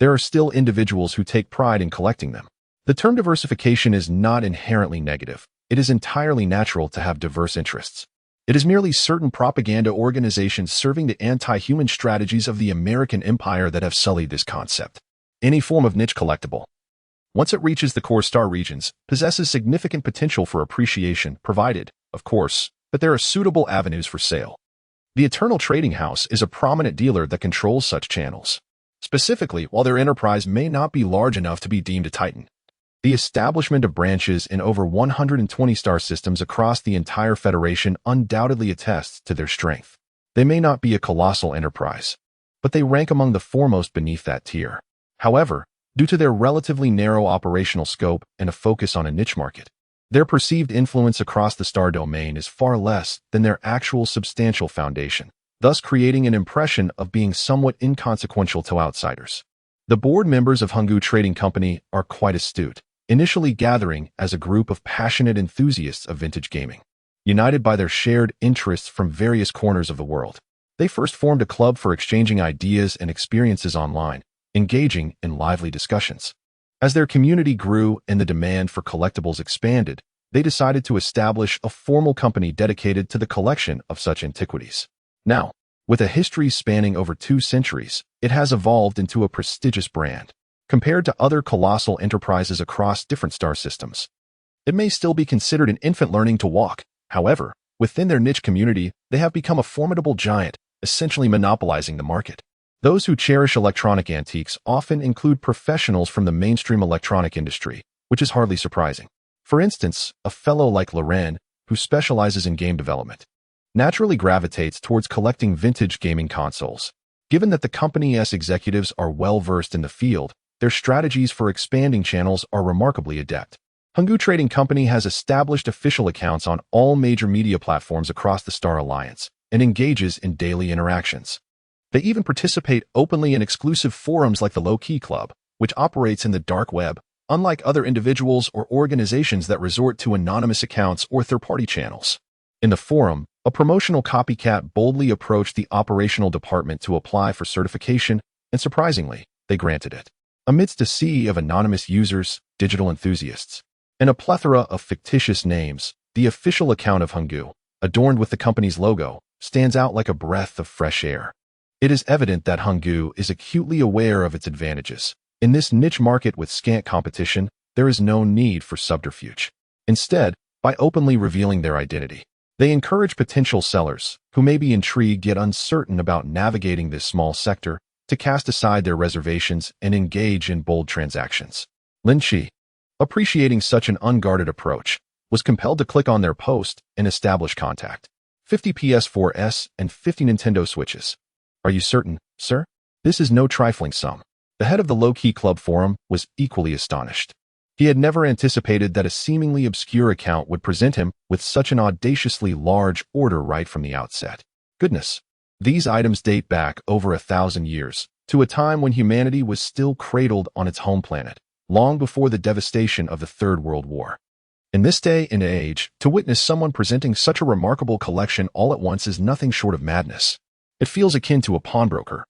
there are still individuals who take pride in collecting them. The term diversification is not inherently negative. It is entirely natural to have diverse interests. It is merely certain propaganda organizations serving the anti-human strategies of the American empire that have sullied this concept. Any form of niche collectible, once it reaches the core star regions, possesses significant potential for appreciation, provided, of course, that there are suitable avenues for sale. The Eternal Trading House is a prominent dealer that controls such channels. Specifically, while their enterprise may not be large enough to be deemed a titan, the establishment of branches in over 120 star systems across the entire Federation undoubtedly attests to their strength. They may not be a colossal enterprise, but they rank among the foremost beneath that tier. However, due to their relatively narrow operational scope and a focus on a niche market, their perceived influence across the star domain is far less than their actual substantial foundation, thus creating an impression of being somewhat inconsequential to outsiders. The board members of Honggu Trading Company are quite astute, initially gathering as a group of passionate enthusiasts of vintage gaming. United by their shared interests from various corners of the world, they first formed a club for exchanging ideas and experiences online, engaging in lively discussions. As their community grew and the demand for collectibles expanded, they decided to establish a formal company dedicated to the collection of such antiquities. Now, with a history spanning over 2 centuries, it has evolved into a prestigious brand. Compared to other colossal enterprises across different star systems, it may still be considered an infant learning to walk. However, within their niche community, they have become a formidable giant, essentially monopolizing the market. Those who cherish electronic antiques often include professionals from the mainstream electronic industry, which is hardly surprising. For instance, a fellow like Loren, who specializes in game development, naturally gravitates towards collecting vintage gaming consoles. Given that the company's executives are well-versed in the field, their strategies for expanding channels are remarkably adept. Honggu Trading Company has established official accounts on all major media platforms across the Star Alliance and engages in daily interactions. They even participate openly in exclusive forums like the Lin Qi Club, which operates in the dark web, unlike other individuals or organizations that resort to anonymous accounts or third-party channels. In the forum, a promotional copycat boldly approached the operational department to apply for certification, and surprisingly, they granted it. Amidst a sea of anonymous users, digital enthusiasts, and a plethora of fictitious names, the official account of Honggu, adorned with the company's logo, stands out like a breath of fresh air. It is evident that Honggu is acutely aware of its advantages. In this niche market with scant competition, there is no need for subterfuge. Instead, by openly revealing their identity, they encourage potential sellers, who may be intrigued yet uncertain about navigating this small sector, to cast aside their reservations and engage in bold transactions. Lin Qi, appreciating such an unguarded approach, was compelled to click on their post and establish contact. 50 PS4s and 50 Nintendo Switches. Are you certain, sir? This is no trifling sum. The head of the Lin Qi Club forum was equally astonished. He had never anticipated that a seemingly obscure account would present him with such an audaciously large order right from the outset. Goodness. These items date back over 1,000 years, to a time when humanity was still cradled on its home planet, long before the devastation of the Third World War. In this day and age, to witness someone presenting such a remarkable collection all at once is nothing short of madness. It feels akin to a pawnbroker,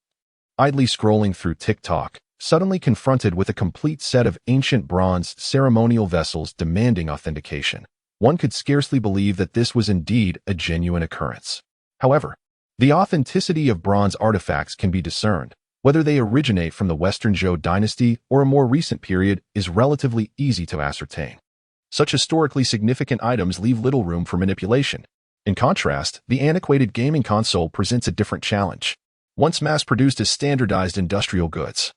idly scrolling through TikTok, suddenly confronted with a complete set of ancient bronze ceremonial vessels demanding authentication. One could scarcely believe that this was indeed a genuine occurrence. However, the authenticity of bronze artifacts can be discerned. Whether they originate from the Western Zhou dynasty or a more recent period is relatively easy to ascertain. Such historically significant items leave little room for manipulation. In contrast, the antiquated gaming console presents a different challenge. Once mass-produced as standardized industrial goods,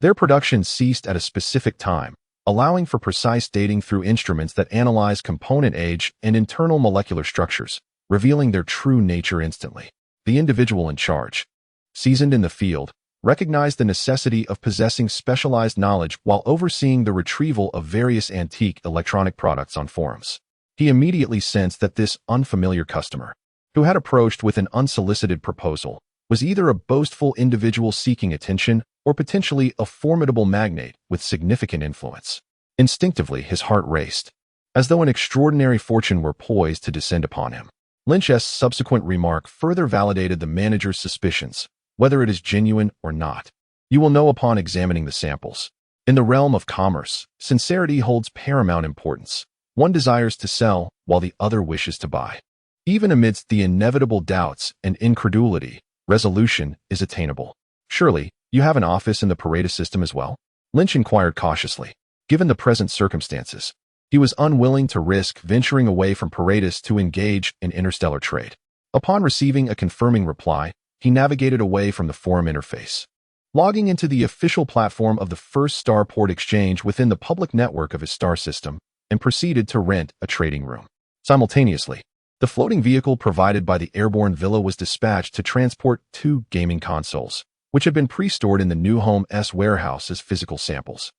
their production ceased at a specific time, allowing for precise dating through instruments that analyze component age and internal molecular structures, revealing their true nature instantly. The individual in charge, seasoned in the field, recognized the necessity of possessing specialized knowledge while overseeing the retrieval of various antique electronic products on forums. He immediately sensed that this unfamiliar customer, who had approached with an unsolicited proposal, was either a boastful individual seeking attention or potentially a formidable magnate with significant influence. Instinctively, his heart raced, as though an extraordinary fortune were poised to descend upon him. Lin Qi's subsequent remark further validated the manager's suspicions, whether it is genuine or not. You will know upon examining the samples. In the realm of commerce, sincerity holds paramount importance. One desires to sell while the other wishes to buy. Even amidst the inevitable doubts and incredulity, resolution is attainable. Surely, you have an office in the Pareto system as well? Lin Qi inquired cautiously. Given the present circumstances, he was unwilling to risk venturing away from Pareto to engage in interstellar trade. Upon receiving a confirming reply, he navigated away from the forum interface, logging into the official platform of the first starport exchange within the public network of his star system, and proceeded to rent a trading room. Simultaneously, the floating vehicle provided by the airborne villa was dispatched to transport 2 gaming consoles, which had been pre-stored in the new home's warehouse as physical samples,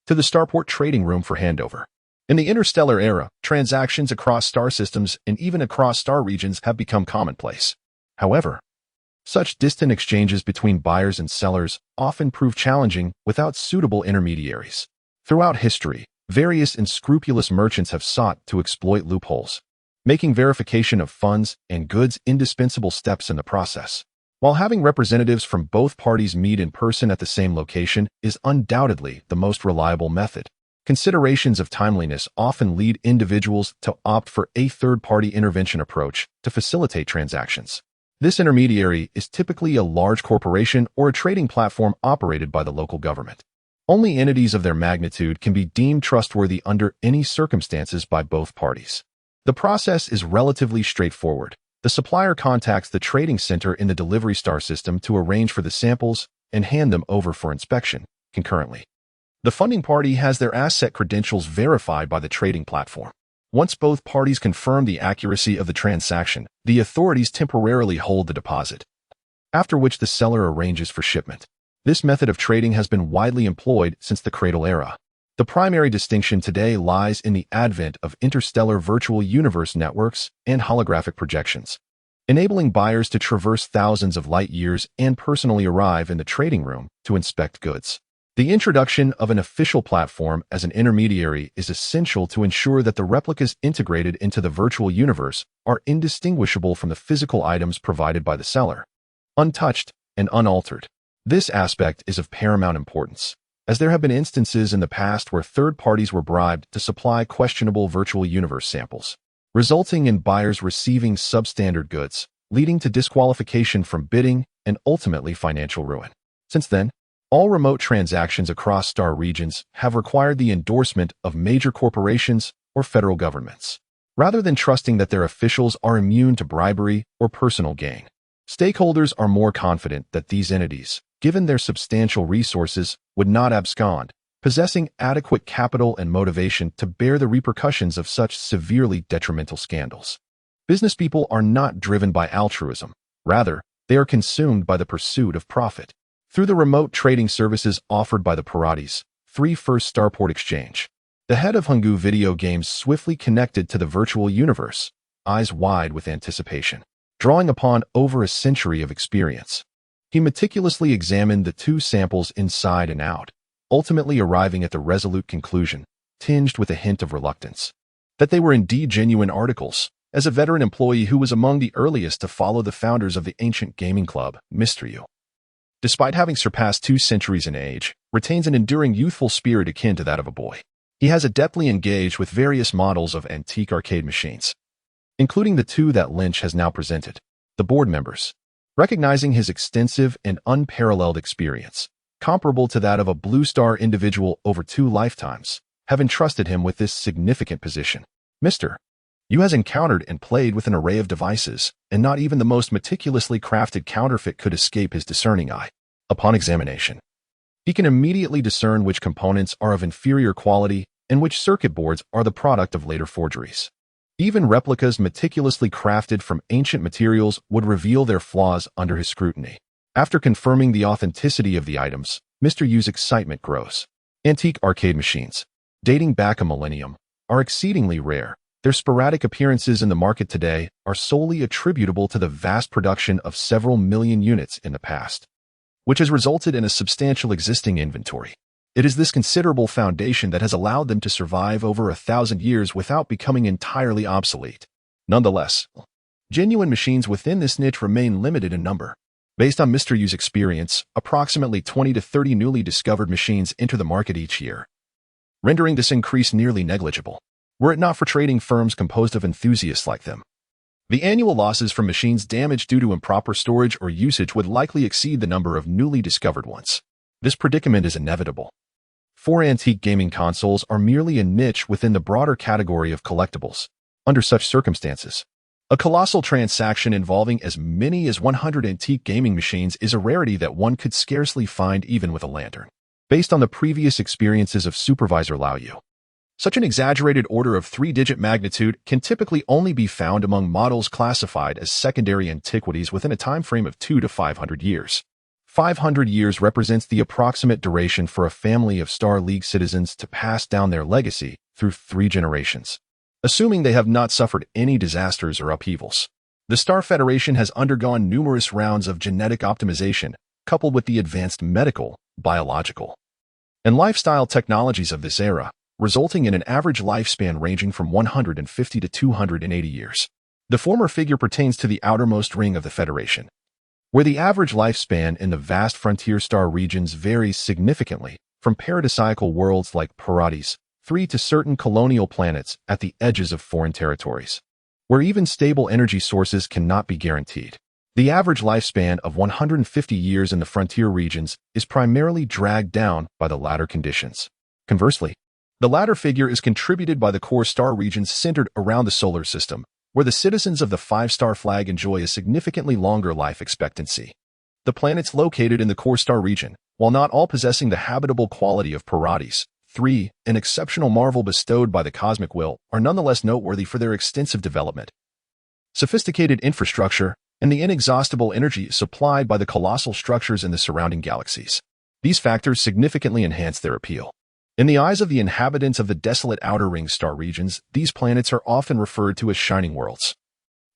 to the starport trading room for handover. In the interstellar era, transactions across star systems and even across star regions have become commonplace. However, such distant exchanges between buyers and sellers often prove challenging without suitable intermediaries. Throughout history, various unscrupulous merchants have sought to exploit loopholes, making verification of funds and goods indispensable steps in the process. While having representatives from both parties meet in person at the same location is undoubtedly the most reliable method, considerations of timeliness often lead individuals to opt for a third-party intervention approach to facilitate transactions. This intermediary is typically a large corporation or a trading platform operated by the local government. Only entities of their magnitude can be deemed trustworthy under any circumstances by both parties. The process is relatively straightforward. The supplier contacts the trading center in the delivery star system to arrange for the samples and hand them over for inspection concurrently. The funding party has their asset credentials verified by the trading platform. Once both parties confirm the accuracy of the transaction, the authorities temporarily hold the deposit, after which the seller arranges for shipment. This method of trading has been widely employed since the Cradle era. The primary distinction today lies in the advent of interstellar virtual universe networks and holographic projections, enabling buyers to traverse thousands of light years and personally arrive in the trading room to inspect goods. The introduction of an official platform as an intermediary is essential to ensure that the replicas integrated into the virtual universe are indistinguishable from the physical items provided by the seller, untouched and unaltered. This aspect is of paramount importance, as there have been instances in the past where third parties were bribed to supply questionable virtual universe samples, resulting in buyers receiving substandard goods, leading to disqualification from bidding and ultimately financial ruin. Since then, all remote transactions across star regions have required the endorsement of major corporations or federal governments, rather than trusting that their officials are immune to bribery or personal gain. Stakeholders are more confident that these entities, given their substantial resources, would not abscond, possessing adequate capital and motivation to bear the repercussions of such severely detrimental scandals. Business people are not driven by altruism. Rather, they are consumed by the pursuit of profit. Through the remote trading services offered by the Paratis, First Starport Exchange, the head of Hungoo Video Games swiftly connected to the virtual universe, eyes wide with anticipation. Drawing upon over a century of experience, he meticulously examined the 2 samples inside and out, ultimately arriving at the resolute conclusion, tinged with a hint of reluctance, that they were indeed genuine articles. As a veteran employee who was among the earliest to follow the founders of the ancient gaming club, Mr. Yu, despite having surpassed 2 centuries in age, retains an enduring youthful spirit akin to that of a boy. He has adeptly engaged with various models of antique arcade machines, including the 2 that Lin Qi has now presented. The board members, recognizing his extensive and unparalleled experience, comparable to that of a Blue Star individual over 2 lifetimes, have entrusted him with this significant position. Mr. Yu has encountered and played with an array of devices, and not even the most meticulously crafted counterfeit could escape his discerning eye. Upon examination, he can immediately discern which components are of inferior quality and which circuit boards are the product of later forgeries. Even replicas meticulously crafted from ancient materials would reveal their flaws under his scrutiny. After confirming the authenticity of the items, Mr. Yu's excitement grows. Antique arcade machines, dating back a millennium, are exceedingly rare. Their sporadic appearances in the market today are solely attributable to the vast production of several million units in the past, which has resulted in a substantial existing inventory. It is this considerable foundation that has allowed them to survive over 1,000 years without becoming entirely obsolete. Nonetheless, genuine machines within this niche remain limited in number. Based on Mr. Yu's experience, approximately 20 to 30 newly discovered machines enter the market each year, rendering this increase nearly negligible, were it not for trading firms composed of enthusiasts like them. The annual losses from machines damaged due to improper storage or usage would likely exceed the number of newly discovered ones. This predicament is inevitable. 4 antique gaming consoles are merely a niche within the broader category of collectibles. Under such circumstances, a colossal transaction involving as many as 100 antique gaming machines is a rarity that one could scarcely find even with a lantern. Based on the previous experiences of Supervisor Lao Yu, such an exaggerated order of 3-digit magnitude can typically only be found among models classified as secondary antiquities within a time frame of 2 to 500 years. 500 years represents the approximate duration for a family of Star League citizens to pass down their legacy through 3 generations, assuming they have not suffered any disasters or upheavals. The Star Federation has undergone numerous rounds of genetic optimization, coupled with the advanced medical, biological, and lifestyle technologies of this era, resulting in an average lifespan ranging from 150 to 280 years. The former figure pertains to the outermost ring of the Federation, where the average lifespan in the vast frontier star regions varies significantly from paradisiacal worlds like Parades 3 to certain colonial planets at the edges of foreign territories, where even stable energy sources cannot be guaranteed. The average lifespan of 150 years in the frontier regions is primarily dragged down by the latter conditions. Conversely, the latter figure is contributed by the core star regions centered around the solar system, where the citizens of the 5-star flag enjoy a significantly longer life expectancy. The planets located in the core star region, while not all possessing the habitable quality of Parades 3, an exceptional marvel bestowed by the cosmic will, are nonetheless noteworthy for their extensive development, sophisticated infrastructure, and the inexhaustible energy supplied by the colossal structures in the surrounding galaxies. These factors significantly enhance their appeal. In the eyes of the inhabitants of the desolate outer ring star regions, these planets are often referred to as shining worlds,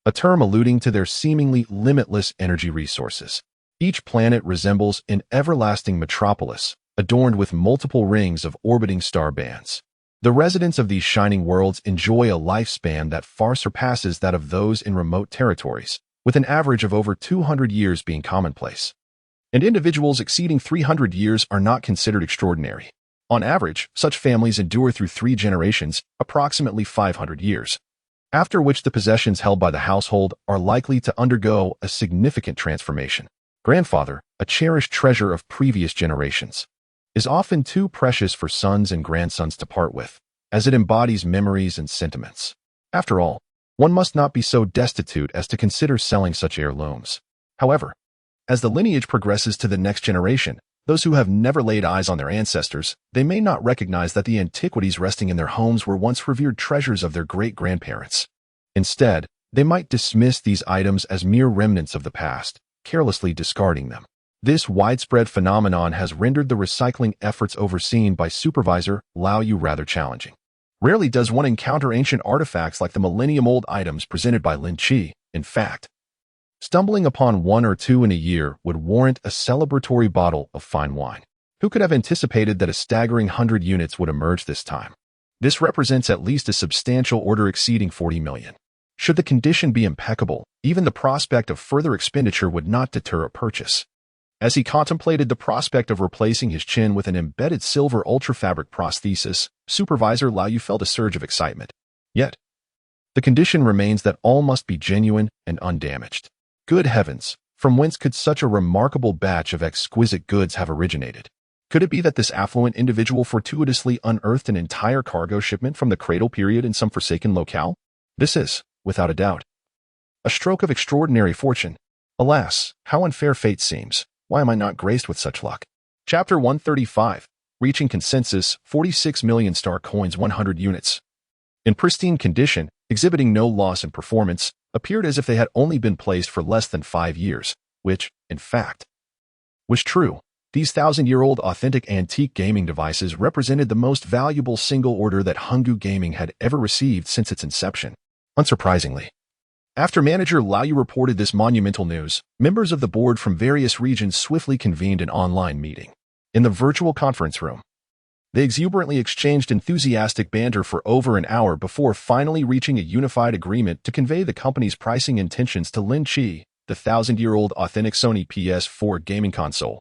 a term alluding to their seemingly limitless energy resources. Each planet resembles an everlasting metropolis, adorned with multiple rings of orbiting star bands. The residents of these shining worlds enjoy a lifespan that far surpasses that of those in remote territories, with an average of over 200 years being commonplace. And individuals exceeding 300 years are not considered extraordinary. On average, such families endure through 3 generations, approximately 500 years, after which the possessions held by the household are likely to undergo a significant transformation. Grandfather, a cherished treasure of previous generations, is often too precious for sons and grandsons to part with, as it embodies memories and sentiments. After all, one must not be so destitute as to consider selling such heirlooms. However, as the lineage progresses to the next generation, those who have never laid eyes on their ancestors, they may not recognize that the antiquities resting in their homes were once revered treasures of their great-grandparents. Instead, they might dismiss these items as mere remnants of the past, carelessly discarding them. This widespread phenomenon has rendered the recycling efforts overseen by Supervisor Lao Yu rather challenging. Rarely does one encounter ancient artifacts like the millennium-old items presented by Lin Qi. In fact, stumbling upon 1 or 2 in a year would warrant a celebratory bottle of fine wine. Who could have anticipated that a staggering 100 units would emerge this time? This represents at least a substantial order exceeding 40 million. Should the condition be impeccable, even the prospect of further expenditure would not deter a purchase. As he contemplated the prospect of replacing his chin with an embedded silver ultrafabric prosthesis, Supervisor Lao Yu felt a surge of excitement. Yet, the condition remains that all must be genuine and undamaged. Good heavens, from whence could such a remarkable batch of exquisite goods have originated? Could it be that this affluent individual fortuitously unearthed an entire cargo shipment from the cradle period in some forsaken locale? This is, without a doubt, a stroke of extraordinary fortune. Alas, how unfair fate seems. Why am I not graced with such luck? Chapter 135. Reaching consensus, 46 million star coins 100 units. In pristine condition, exhibiting no loss in performance, appeared as if they had only been placed for less than 5 years, which, in fact, was true. These thousand-year-old authentic antique gaming devices represented the most valuable single order that Hanggu Gaming had ever received since its inception. Unsurprisingly, after manager Lao Yu reported this monumental news, members of the board from various regions swiftly convened an online meeting. In the virtual conference room, they exuberantly exchanged enthusiastic banter for over an hour before finally reaching a unified agreement to convey the company's pricing intentions to Lin Qi, the thousand-year-old authentic Sony PS4 gaming console.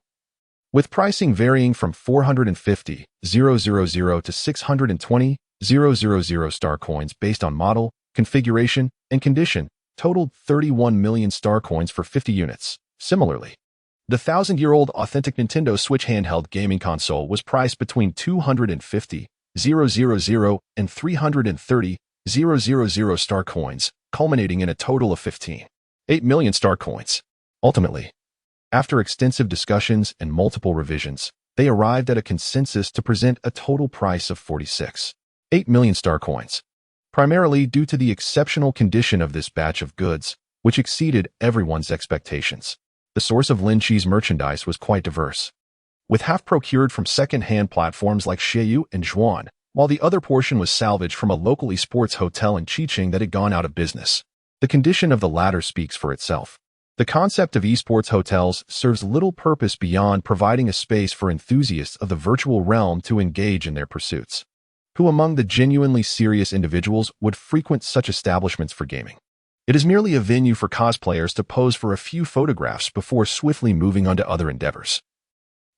With pricing varying from 450,000 to 620,000 star coins based on model, configuration, and condition, totaled 31 million star coins for 50 units. Similarly, the thousand-year-old authentic Nintendo Switch handheld gaming console was priced between 250,000 and 330,000 star coins, culminating in a total of 15.8 million star coins. Ultimately, after extensive discussions and multiple revisions, they arrived at a consensus to present a total price of 46.8 million star coins, primarily due to the exceptional condition of this batch of goods, which exceeded everyone's expectations. The source of Lin Qi's merchandise was quite diverse, with half procured from second-hand platforms like Xiaoyu and Zhuan, while the other portion was salvaged from a local esports hotel in Qiqing that had gone out of business. The condition of the latter speaks for itself. The concept of esports hotels serves little purpose beyond providing a space for enthusiasts of the virtual realm to engage in their pursuits. Who among the genuinely serious individuals would frequent such establishments for gaming? It is merely a venue for cosplayers to pose for a few photographs before swiftly moving on to other endeavors,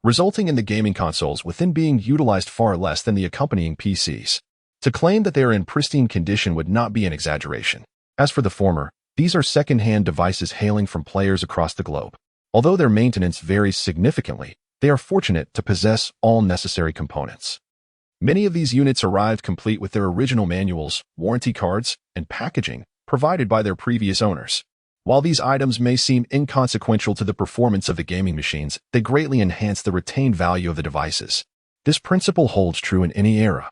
resulting in the gaming consoles within being utilized far less than the accompanying PCs. To claim that they are in pristine condition would not be an exaggeration. As for the former, these are second-hand devices hailing from players across the globe. Although their maintenance varies significantly, they are fortunate to possess all necessary components. Many of these units arrived complete with their original manuals, warranty cards, and packaging provided by their previous owners. While these items may seem inconsequential to the performance of the gaming machines, they greatly enhance the retained value of the devices. This principle holds true in any era,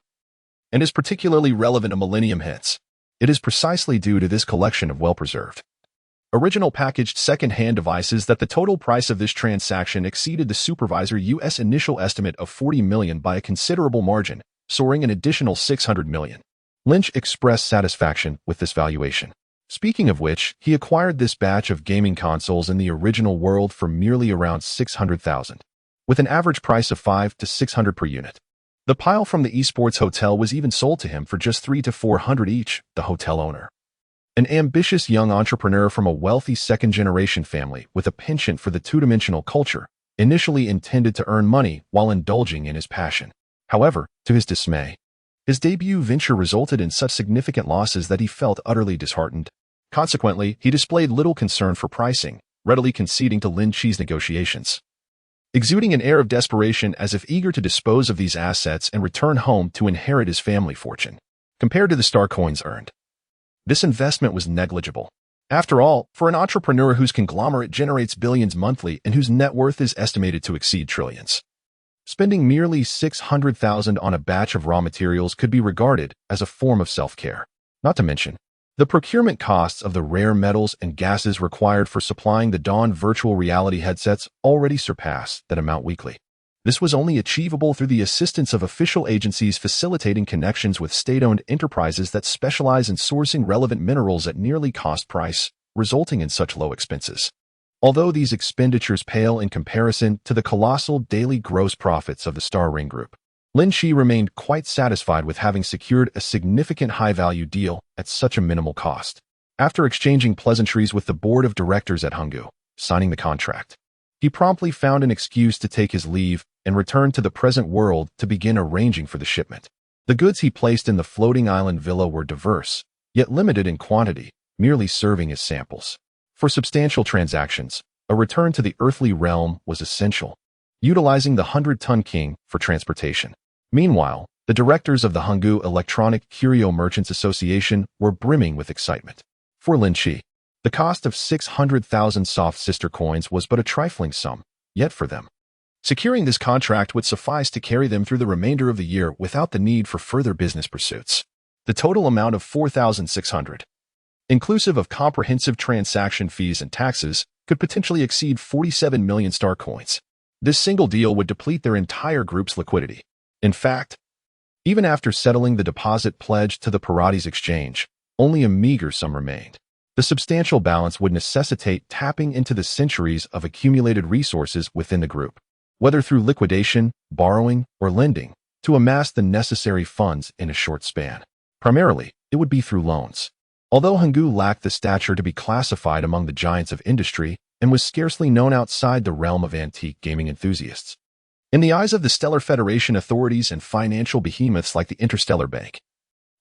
and is particularly relevant a millennium hence. It is precisely due to this collection of well-preserved, original packaged second-hand devices that the total price of this transaction exceeded the supervisor U.S. initial estimate of $40 million by a considerable margin, soaring an additional $600 million. Lynch expressed satisfaction with this valuation. Speaking of which, he acquired this batch of gaming consoles in the original world for merely around 600,000, with an average price of 500 to 600 per unit. The pile from the esports hotel was even sold to him for just 300 to 400 each, the hotel owner. An ambitious young entrepreneur from a wealthy second-generation family with a penchant for the two-dimensional culture, initially intended to earn money while indulging in his passion. However, to his dismay, his debut venture resulted in such significant losses that he felt utterly disheartened. Consequently, he displayed little concern for pricing, readily conceding to Lin Qi's negotiations, exuding an air of desperation as if eager to dispose of these assets and return home to inherit his family fortune. Compared to the star coins earned, this investment was negligible. After all, for an entrepreneur whose conglomerate generates billions monthly and whose net worth is estimated to exceed trillions, spending merely 600,000 on a batch of raw materials could be regarded as a form of self-care. Not to mention, the procurement costs of the rare metals and gases required for supplying the Dawn virtual reality headsets already surpass that amount weekly. This was only achievable through the assistance of official agencies facilitating connections with state-owned enterprises that specialize in sourcing relevant minerals at nearly cost price, resulting in such low expenses. Although these expenditures pale in comparison to the colossal daily gross profits of the Star Ring Group, Lin Qi remained quite satisfied with having secured a significant high-value deal at such a minimal cost. After exchanging pleasantries with the board of directors at Hanggu, signing the contract, he promptly found an excuse to take his leave and return to the present world to begin arranging for the shipment. The goods he placed in the floating island villa were diverse, yet limited in quantity, merely serving as samples. For substantial transactions, a return to the earthly realm was essential, utilizing the 100-ton king for transportation. Meanwhile, the directors of the Hanggu Electronic Curio Merchants Association were brimming with excitement. For Lin Qi, the cost of 600,000 soft sister coins was but a trifling sum, yet for them, securing this contract would suffice to carry them through the remainder of the year without the need for further business pursuits. The total amount of 4,600, inclusive of comprehensive transaction fees and taxes, could potentially exceed 47 million star coins. This single deal would deplete their entire group's liquidity. In fact, even after settling the deposit pledged to the Parades exchange, only a meager sum remained. The substantial balance would necessitate tapping into the centuries of accumulated resources within the group, whether through liquidation, borrowing, or lending, to amass the necessary funds in a short span. Primarily, it would be through loans. Although Hanggu lacked the stature to be classified among the giants of industry and was scarcely known outside the realm of antique gaming enthusiasts, in the eyes of the Stellar Federation authorities and financial behemoths like the Interstellar Bank,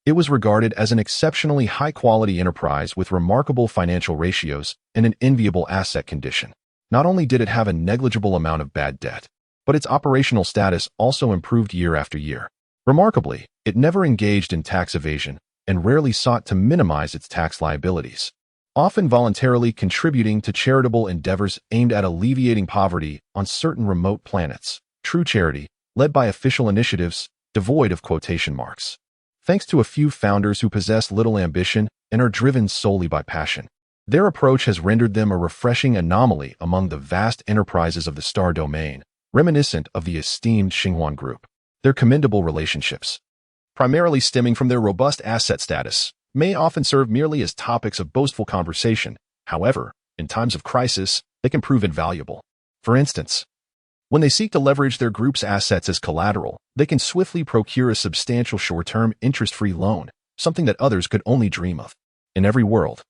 it was regarded as an exceptionally high-quality enterprise with remarkable financial ratios and an enviable asset condition. Not only did it have a negligible amount of bad debt, but its operational status also improved year after year. Remarkably, it never engaged in tax evasion and rarely sought to minimize its tax liabilities, often voluntarily contributing to charitable endeavors aimed at alleviating poverty on certain remote planets. True charity, led by official initiatives, devoid of quotation marks. Thanks to a few founders who possess little ambition and are driven solely by passion, their approach has rendered them a refreshing anomaly among the vast enterprises of the star domain, reminiscent of the esteemed Xinhuan Group. Their commendable relationships, primarily stemming from their robust asset status, may often serve merely as topics of boastful conversation. However, in times of crisis, they can prove invaluable. For instance, when they seek to leverage their group's assets as collateral, they can swiftly procure a substantial short-term interest-free loan, something that others could only dream of. In every world,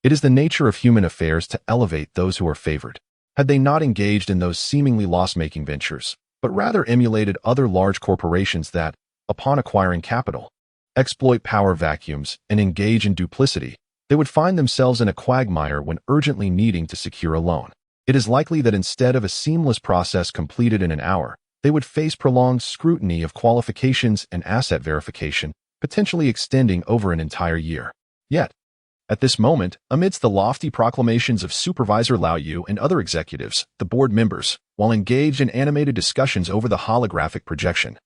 it is the nature of human affairs to elevate those who are favored. Had they not engaged in those seemingly loss-making ventures, but rather emulated other large corporations that, upon acquiring capital, exploit power vacuums and engage in duplicity, they would find themselves in a quagmire when urgently needing to secure a loan. It is likely that instead of a seamless process completed in an hour, they would face prolonged scrutiny of qualifications and asset verification, potentially extending over an entire year. Yet, at this moment, amidst the lofty proclamations of Supervisor Lao Yu and other executives, the board members, while engaged in animated discussions over the holographic projection,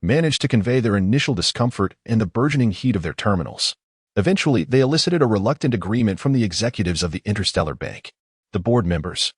managed to convey their initial discomfort and the burgeoning heat of their terminals. Eventually, they elicited a reluctant agreement from the executives of the Interstellar Bank. The board members,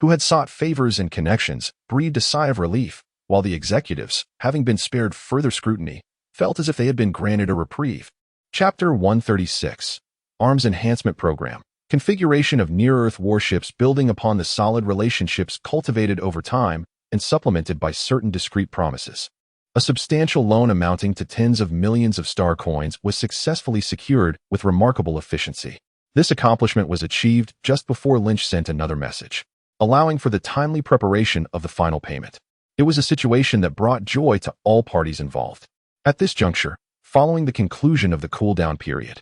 who had sought favors and connections, breathed a sigh of relief, while the executives, having been spared further scrutiny, felt as if they had been granted a reprieve. Chapter 136. Arms Enhancement Program. Configuration of near-Earth warships building upon the solid relationships cultivated over time and supplemented by certain discrete promises. A substantial loan amounting to tens of millions of star coins was successfully secured with remarkable efficiency. This accomplishment was achieved just before Lynch sent another message, allowing for the timely preparation of the final payment. It was a situation that brought joy to all parties involved. At this juncture, following the conclusion of the cool-down period,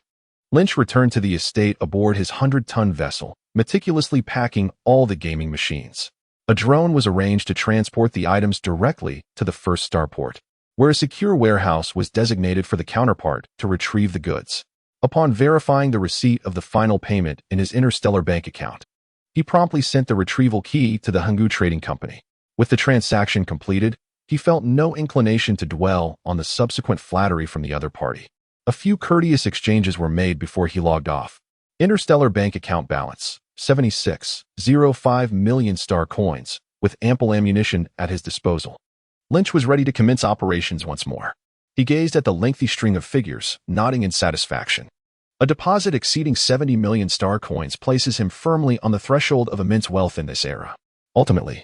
Lynch returned to the estate aboard his 100-ton vessel, meticulously packing all the gaming machines. A drone was arranged to transport the items directly to the first starport, where a secure warehouse was designated for the counterpart to retrieve the goods. Upon verifying the receipt of the final payment in his Interstellar bank account, he promptly sent the retrieval key to the Hanggu Trading Company. With the transaction completed, he felt no inclination to dwell on the subsequent flattery from the other party. A few courteous exchanges were made before he logged off. Interstellar bank account balance, 76.05 million star coins, with ample ammunition at his disposal. Lynch was ready to commence operations once more. He gazed at the lengthy string of figures, nodding in satisfaction. A deposit exceeding 70 million star coins places him firmly on the threshold of immense wealth in this era. Ultimately,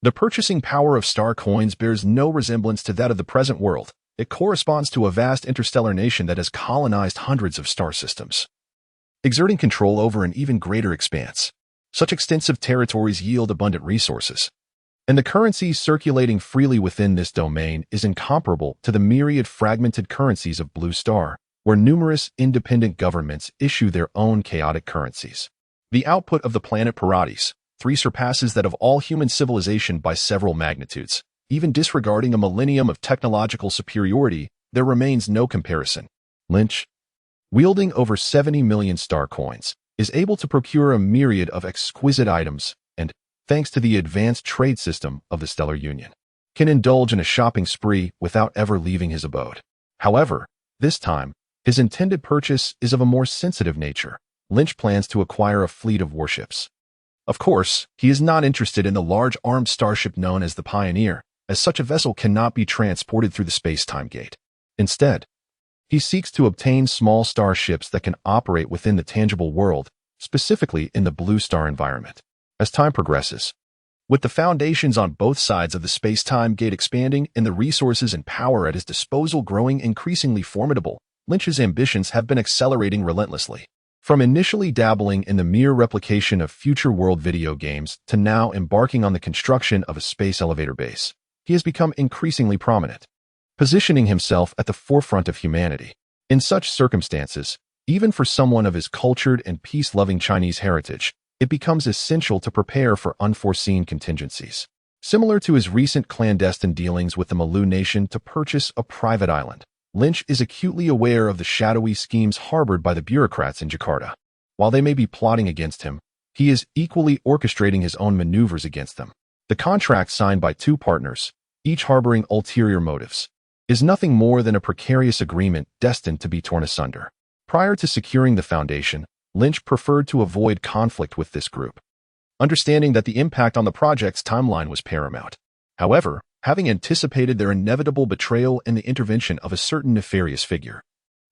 the purchasing power of star coins bears no resemblance to that of the present world. It corresponds to a vast interstellar nation that has colonized hundreds of star systems, exerting control over an even greater expanse. Such extensive territories yield abundant resources, and the currency circulating freely within this domain is incomparable to the myriad fragmented currencies of Blue Star, where numerous independent governments issue their own chaotic currencies. The output of the planet Parades, 3 surpasses that of all human civilization by several magnitudes. Even disregarding a millennium of technological superiority, there remains no comparison. Lynch, wielding over 70 million star coins, is able to procure a myriad of exquisite items and, thanks to the advanced trade system of the Stellar Union, can indulge in a shopping spree without ever leaving his abode. However, this time, his intended purchase is of a more sensitive nature. Lynch plans to acquire a fleet of warships. Of course, he is not interested in the large armed starship known as the Pioneer, as such a vessel cannot be transported through the space-time gate. Instead, he seeks to obtain small starships that can operate within the tangible world, specifically in the blue star environment. As time progresses, with the foundations on both sides of the space-time gate expanding and the resources and power at his disposal growing increasingly formidable, Lynch's ambitions have been accelerating relentlessly. From initially dabbling in the mere replication of future world video games to now embarking on the construction of a space elevator base, he has become increasingly prominent, positioning himself at the forefront of humanity. In such circumstances, even for someone of his cultured and peace-loving Chinese heritage, it becomes essential to prepare for unforeseen contingencies. Similar to his recent clandestine dealings with the Malu nation to purchase a private island, Lynch is acutely aware of the shadowy schemes harbored by the bureaucrats in Jakarta. While they may be plotting against him, he is equally orchestrating his own maneuvers against them. The contract signed by two partners, each harboring ulterior motives, is nothing more than a precarious agreement destined to be torn asunder. Prior to securing the foundation, Lynch preferred to avoid conflict with this group, understanding that the impact on the project's timeline was paramount. However, having anticipated their inevitable betrayal and the intervention of a certain nefarious figure,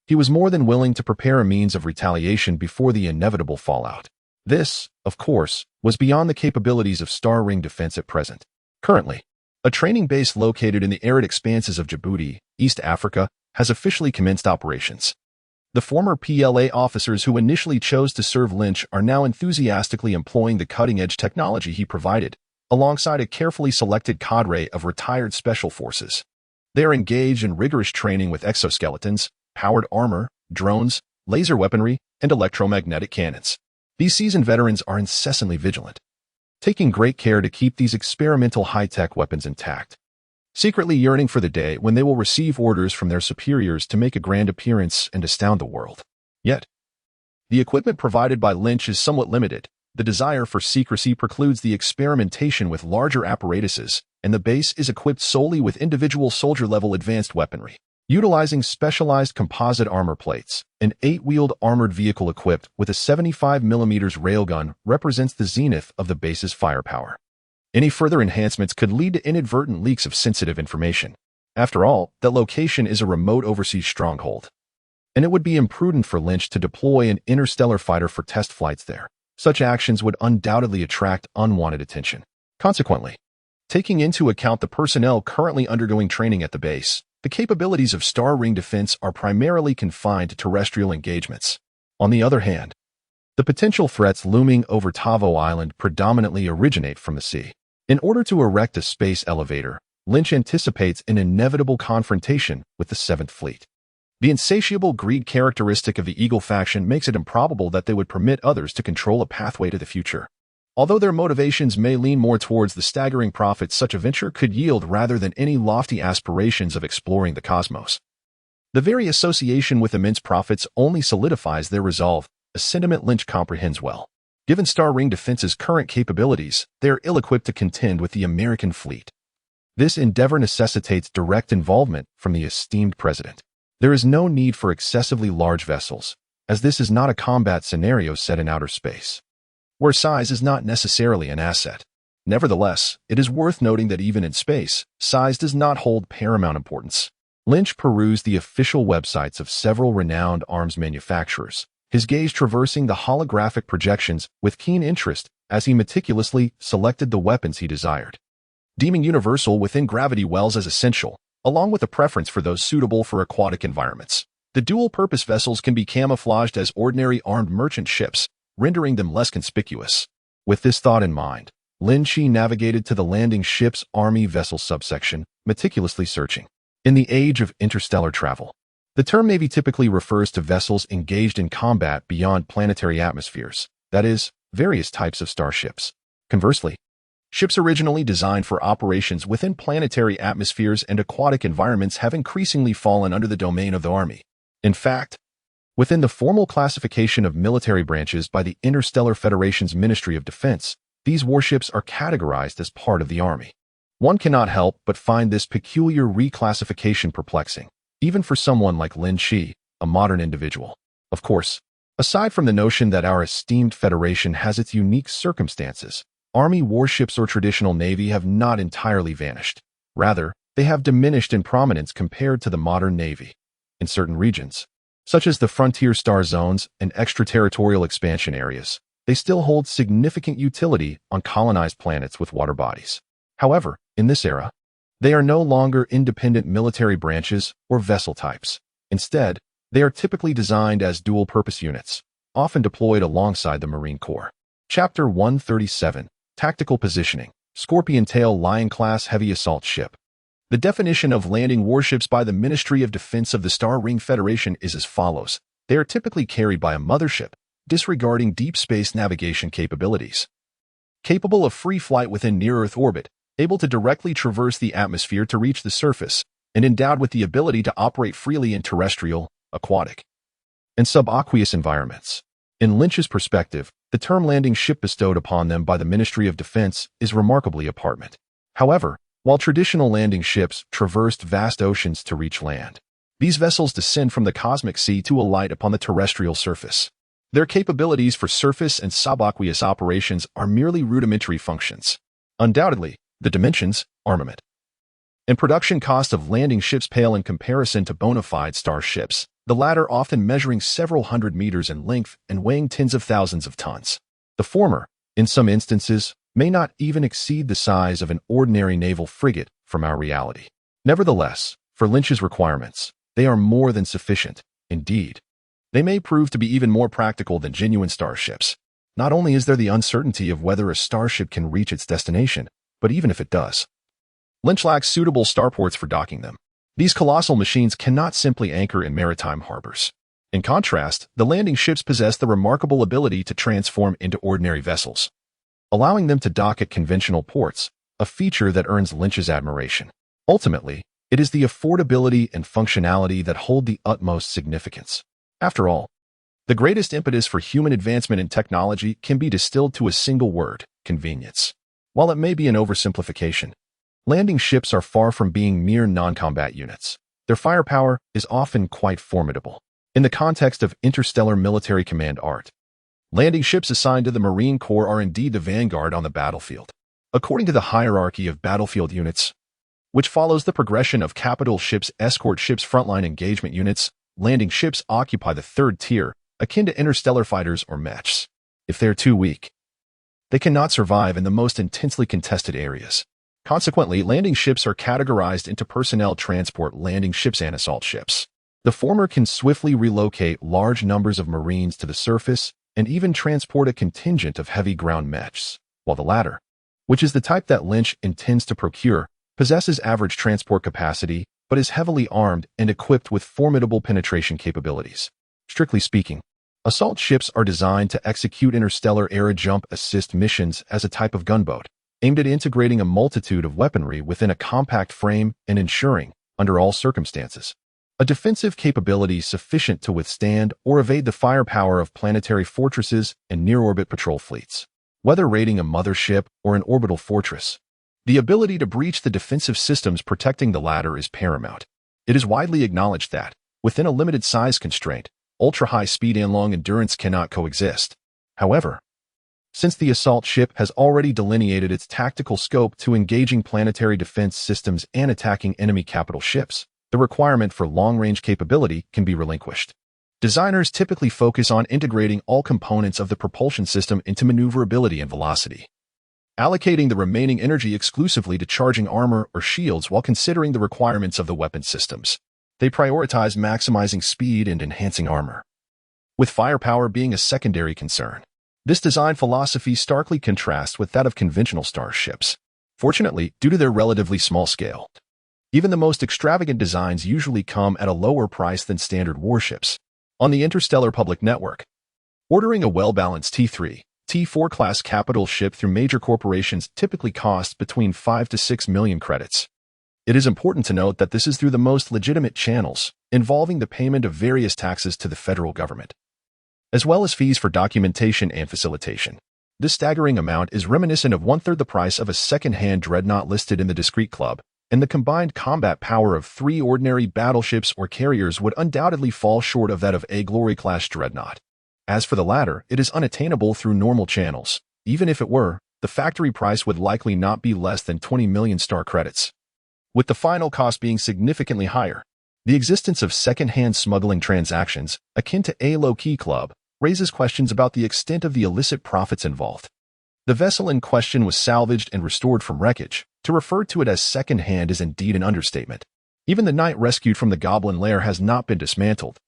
he was more than willing to prepare a means of retaliation before the inevitable fallout. This, of course, was beyond the capabilities of Star Ring Defense at present. Currently, a training base located in the arid expanses of Djibouti, East Africa, has officially commenced operations. The former PLA officers who initially chose to serve Lynch are now enthusiastically employing the cutting-edge technology he provided, alongside a carefully selected cadre of retired special forces. They are engaged in rigorous training with exoskeletons, powered armor, drones, laser weaponry, and electromagnetic cannons. These seasoned veterans are incessantly vigilant, taking great care to keep these experimental high-tech weapons intact, secretly yearning for the day when they will receive orders from their superiors to make a grand appearance and astound the world. Yet, the equipment provided by Lynch is somewhat limited. The desire for secrecy precludes the experimentation with larger apparatuses, and the base is equipped solely with individual soldier-level advanced weaponry. Utilizing specialized composite armor plates, an 8-wheeled armored vehicle equipped with a 75mm railgun represents the zenith of the base's firepower. Any further enhancements could lead to inadvertent leaks of sensitive information. After all, that location is a remote overseas stronghold, and it would be imprudent for Lynch to deploy an interstellar fighter for test flights there. Such actions would undoubtedly attract unwanted attention. Consequently, taking into account the personnel currently undergoing training at the base, the capabilities of Star Ring Defense are primarily confined to terrestrial engagements. On the other hand, the potential threats looming over Tavo Island predominantly originate from the sea. In order to erect a space elevator, Lynch anticipates an inevitable confrontation with the Seventh Fleet. The insatiable greed characteristic of the Eagle faction makes it improbable that they would permit others to control a pathway to the future. Although their motivations may lean more towards the staggering profits such a venture could yield rather than any lofty aspirations of exploring the cosmos. The very association with immense profits only solidifies their resolve, a sentiment Lynch comprehends well. Given Star Ring Defense's current capabilities, they are ill-equipped to contend with the American fleet. This endeavor necessitates direct involvement from the esteemed president. There is no need for excessively large vessels, as this is not a combat scenario set in outer space, where size is not necessarily an asset. Nevertheless, it is worth noting that even in space, size does not hold paramount importance. Lynch perused the official websites of several renowned arms manufacturers, his gaze traversing the holographic projections with keen interest as he meticulously selected the weapons he desired. Deeming universal within gravity wells as essential, along with a preference for those suitable for aquatic environments, the dual-purpose vessels can be camouflaged as ordinary armed merchant ships, rendering them less conspicuous. With this thought in mind, Lin Qi navigated to the landing ship's Army vessel subsection, meticulously searching. In the age of interstellar travel, the term Navy typically refers to vessels engaged in combat beyond planetary atmospheres, that is, various types of starships. Conversely, ships originally designed for operations within planetary atmospheres and aquatic environments have increasingly fallen under the domain of the Army. In fact, within the formal classification of military branches by the Interstellar Federation's Ministry of Defense, these warships are categorized as part of the Army. One cannot help but find this peculiar reclassification perplexing, even for someone like Lin Qi, a modern individual. Of course, Aside from the notion that our esteemed Federation has its unique circumstances, Army warships or traditional Navy have not entirely vanished. Rather, they have diminished in prominence compared to the modern Navy. In certain regions, such as the frontier star zones and extraterritorial expansion areas, they still hold significant utility on colonized planets with water bodies. However, in this era, they are no longer independent military branches or vessel types. Instead, they are typically designed as dual-purpose units, often deployed alongside the Marine Corps. Chapter 137, Tactical Positioning, Scorpion Tail Lion-class Heavy Assault Ship. The definition of landing warships by the Ministry of Defense of the Star Ring Federation is as follows. They are typically carried by a mothership, disregarding deep space navigation capabilities. Capable of free flight within near-Earth orbit, able to directly traverse the atmosphere to reach the surface, and endowed with the ability to operate freely in terrestrial, aquatic, and subaqueous environments. In Lynch's perspective, the term landing ship bestowed upon them by the Ministry of Defense is remarkably apparent. However, while traditional landing ships traversed vast oceans to reach land, these vessels descend from the cosmic sea to alight upon the terrestrial surface. Their capabilities for surface and subaqueous operations are merely rudimentary functions. Undoubtedly, the dimensions, armament, and production cost of landing ships pale in comparison to bona fide starships, the latter often measuring several hundred meters in length and weighing tens of thousands of tons. The former, in some instances, may not even exceed the size of an ordinary naval frigate from our reality. Nevertheless, for Lynch's requirements, they are more than sufficient. Indeed, they may prove to be even more practical than genuine starships. Not only is there the uncertainty of whether a starship can reach its destination, but even if it does, Lynch lacks suitable starports for docking them. These colossal machines cannot simply anchor in maritime harbors. In contrast, the landing ships possess the remarkable ability to transform into ordinary vessels, allowing them to dock at conventional ports, a feature that earns Lynch's admiration. Ultimately, it is the affordability and functionality that hold the utmost significance. After all, the greatest impetus for human advancement in technology can be distilled to a single word: convenience. While it may be an oversimplification, landing ships are far from being mere non-combat units. Their firepower is often quite formidable. In the context of interstellar military command art, landing ships assigned to the Marine Corps are indeed the vanguard on the battlefield. According to the hierarchy of battlefield units, which follows the progression of capital ships, escort ships, frontline engagement units, landing ships occupy the third tier, akin to interstellar fighters or mechs. If they're too weak, they cannot survive in the most intensely contested areas. Consequently, landing ships are categorized into personnel transport landing ships and assault ships. The former can swiftly relocate large numbers of Marines to the surface and even transport a contingent of heavy ground mechs, while the latter, which is the type that Lynch intends to procure, possesses average transport capacity but is heavily armed and equipped with formidable penetration capabilities. Strictly speaking, assault ships are designed to execute interstellar-era jump assist missions as a type of gunboat, aimed at integrating a multitude of weaponry within a compact frame and ensuring, under all circumstances, a defensive capability sufficient to withstand or evade the firepower of planetary fortresses and near-orbit patrol fleets. Whether raiding a mothership or an orbital fortress, the ability to breach the defensive systems protecting the latter is paramount. It is widely acknowledged that, within a limited size constraint, ultra-high speed and long endurance cannot coexist. However, since the assault ship has already delineated its tactical scope to engaging planetary defense systems and attacking enemy capital ships, the requirement for long-range capability can be relinquished. Designers typically focus on integrating all components of the propulsion system into maneuverability and velocity, allocating the remaining energy exclusively to charging armor or shields while considering the requirements of the weapon systems. They prioritize maximizing speed and enhancing armor, with firepower being a secondary concern. This design philosophy starkly contrasts with that of conventional starships. Fortunately, due to their relatively small scale, even the most extravagant designs usually come at a lower price than standard warships. On the interstellar public network, ordering a well-balanced T3, T4 class capital ship through major corporations typically costs between 5 to 6 million credits. It is important to note that this is through the most legitimate channels, involving the payment of various taxes to the federal government, as well as fees for documentation and facilitation. This staggering amount is reminiscent of one-third the price of a second-hand dreadnought listed in the Discrete Club, and the combined combat power of 3 ordinary battleships or carriers would undoubtedly fall short of that of a Glory-class dreadnought. As for the latter, it is unattainable through normal channels. Even if it were, the factory price would likely not be less than 20 million star credits, with the final cost being significantly higher. The existence of second-hand smuggling transactions, akin to a low-key club, raises questions about the extent of the illicit profits involved. The vessel in question was salvaged and restored from wreckage. To refer to it as second-hand is indeed an understatement. Even the knight rescued from the Goblin Lair has not been dismantled.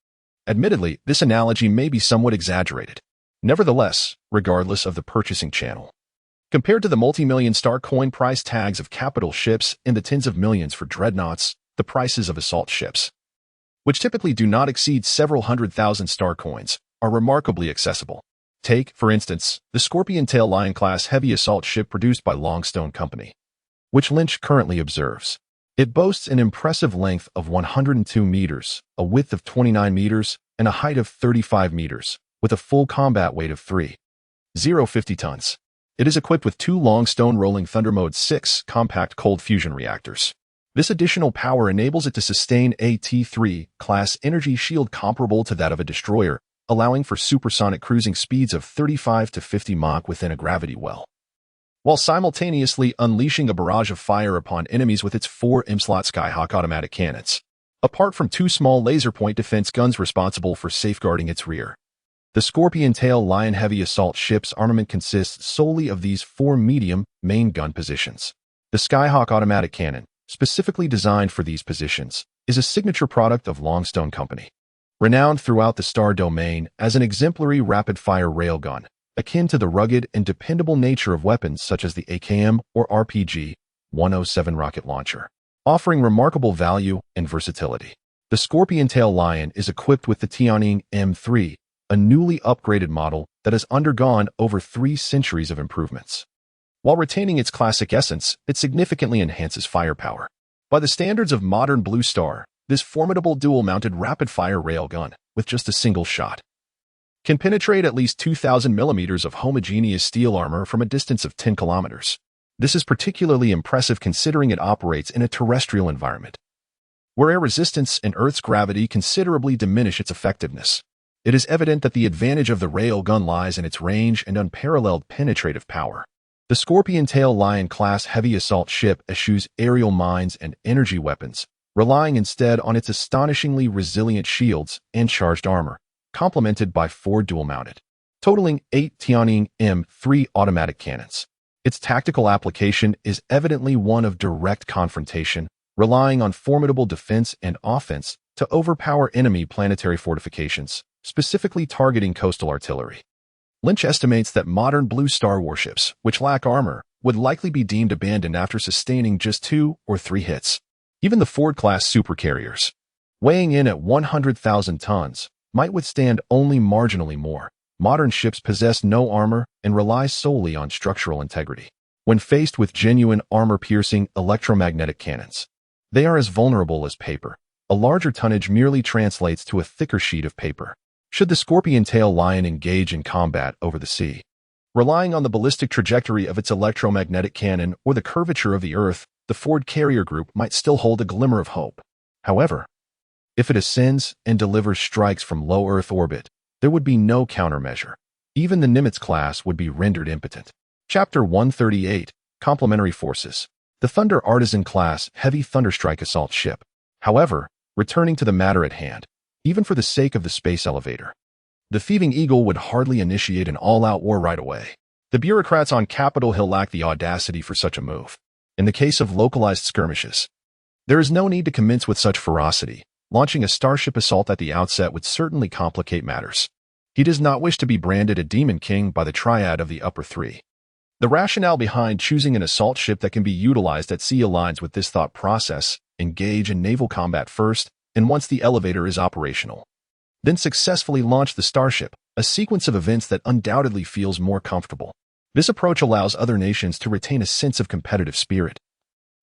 Admittedly, this analogy may be somewhat exaggerated. Nevertheless, regardless of the purchasing channel, compared to the multi-million star coin price tags of capital ships and the tens of millions for dreadnoughts, the prices of assault ships, which typically do not exceed several 100,000 star coins, are remarkably accessible. Take, for instance, the Scorpion Tail Lion class heavy assault ship produced by Longstone Company, which Lin Qi currently observes. It boasts an impressive length of 102 meters, a width of 29 meters, and a height of 35 meters, with a full combat weight of 3,050 tons. It is equipped with two Longstone Rolling Thunder Mode 6 compact cold fusion reactors. This additional power enables it to sustain a T3 class energy shield comparable to that of a destroyer, allowing for supersonic cruising speeds of 35 to 50 Mach within a gravity well, while simultaneously unleashing a barrage of fire upon enemies with its 4 M-slot Skyhawk automatic cannons, apart from 2 small laser point defense guns responsible for safeguarding its rear. The Scorpion Tail Lion heavy assault ship's armament consists solely of these 4 medium main gun positions. The Skyhawk automatic cannon, specifically designed for these positions, is a signature product of Longstone Company, renowned throughout the star domain as an exemplary rapid-fire railgun, akin to the rugged and dependable nature of weapons such as the AKM or RPG-107 rocket launcher, offering remarkable value and versatility. The Scorpion Tail Lion is equipped with the Tianning M3, a newly upgraded model that has undergone over 3 centuries of improvements. While retaining its classic essence, it significantly enhances firepower. By the standards of modern Blue Star, this formidable dual-mounted rapid-fire railgun, with just a single shot, can penetrate at least 2,000 millimeters of homogeneous steel armor from a distance of 10 kilometers. This is particularly impressive considering it operates in a terrestrial environment, where air resistance and Earth's gravity considerably diminish its effectiveness. It is evident that the advantage of the railgun lies in its range and unparalleled penetrative power. The Scorpion Tail Lion class heavy assault ship eschews aerial mines and energy weapons, relying instead on its astonishingly resilient shields and charged armor, complemented by 4 dual-mounted, totaling 8 Tianning M3 automatic cannons. Its tactical application is evidently one of direct confrontation, relying on formidable defense and offense to overpower enemy planetary fortifications, specifically targeting coastal artillery. Lin Qi estimates that modern Blue Star warships, which lack armor, would likely be deemed abandoned after sustaining just 2 or 3 hits. Even the Ford-class supercarriers, weighing in at 100,000 tons, might withstand only marginally more. Modern ships possess no armor and rely solely on structural integrity. When faced with genuine armor-piercing electromagnetic cannons, they are as vulnerable as paper. A larger tonnage merely translates to a thicker sheet of paper. Should the Scorpion Tail Lion engage in combat over the sea, relying on the ballistic trajectory of its electromagnetic cannon or the curvature of the Earth, the Ford carrier group might still hold a glimmer of hope. However, if it ascends and delivers strikes from low Earth orbit, there would be no countermeasure. Even the Nimitz class would be rendered impotent. Chapter 138, Complementary Forces. The Thunder Artisan class heavy Thunderstrike assault ship. However, returning to the matter at hand, even for the sake of the space elevator, the Thieving Eagle would hardly initiate an all-out war right away. The bureaucrats on Capitol Hill lack the audacity for such a move. In the case of localized skirmishes, there is no need to commence with such ferocity. Launching a starship assault at the outset would certainly complicate matters. He does not wish to be branded a Demon King by the triad of the upper 3. The rationale behind choosing an assault ship that can be utilized at sea aligns with this thought process. Engage in naval combat first, and once the elevator is operational, then successfully launch the starship, a sequence of events that undoubtedly feels more comfortable. This approach allows other nations to retain a sense of competitive spirit,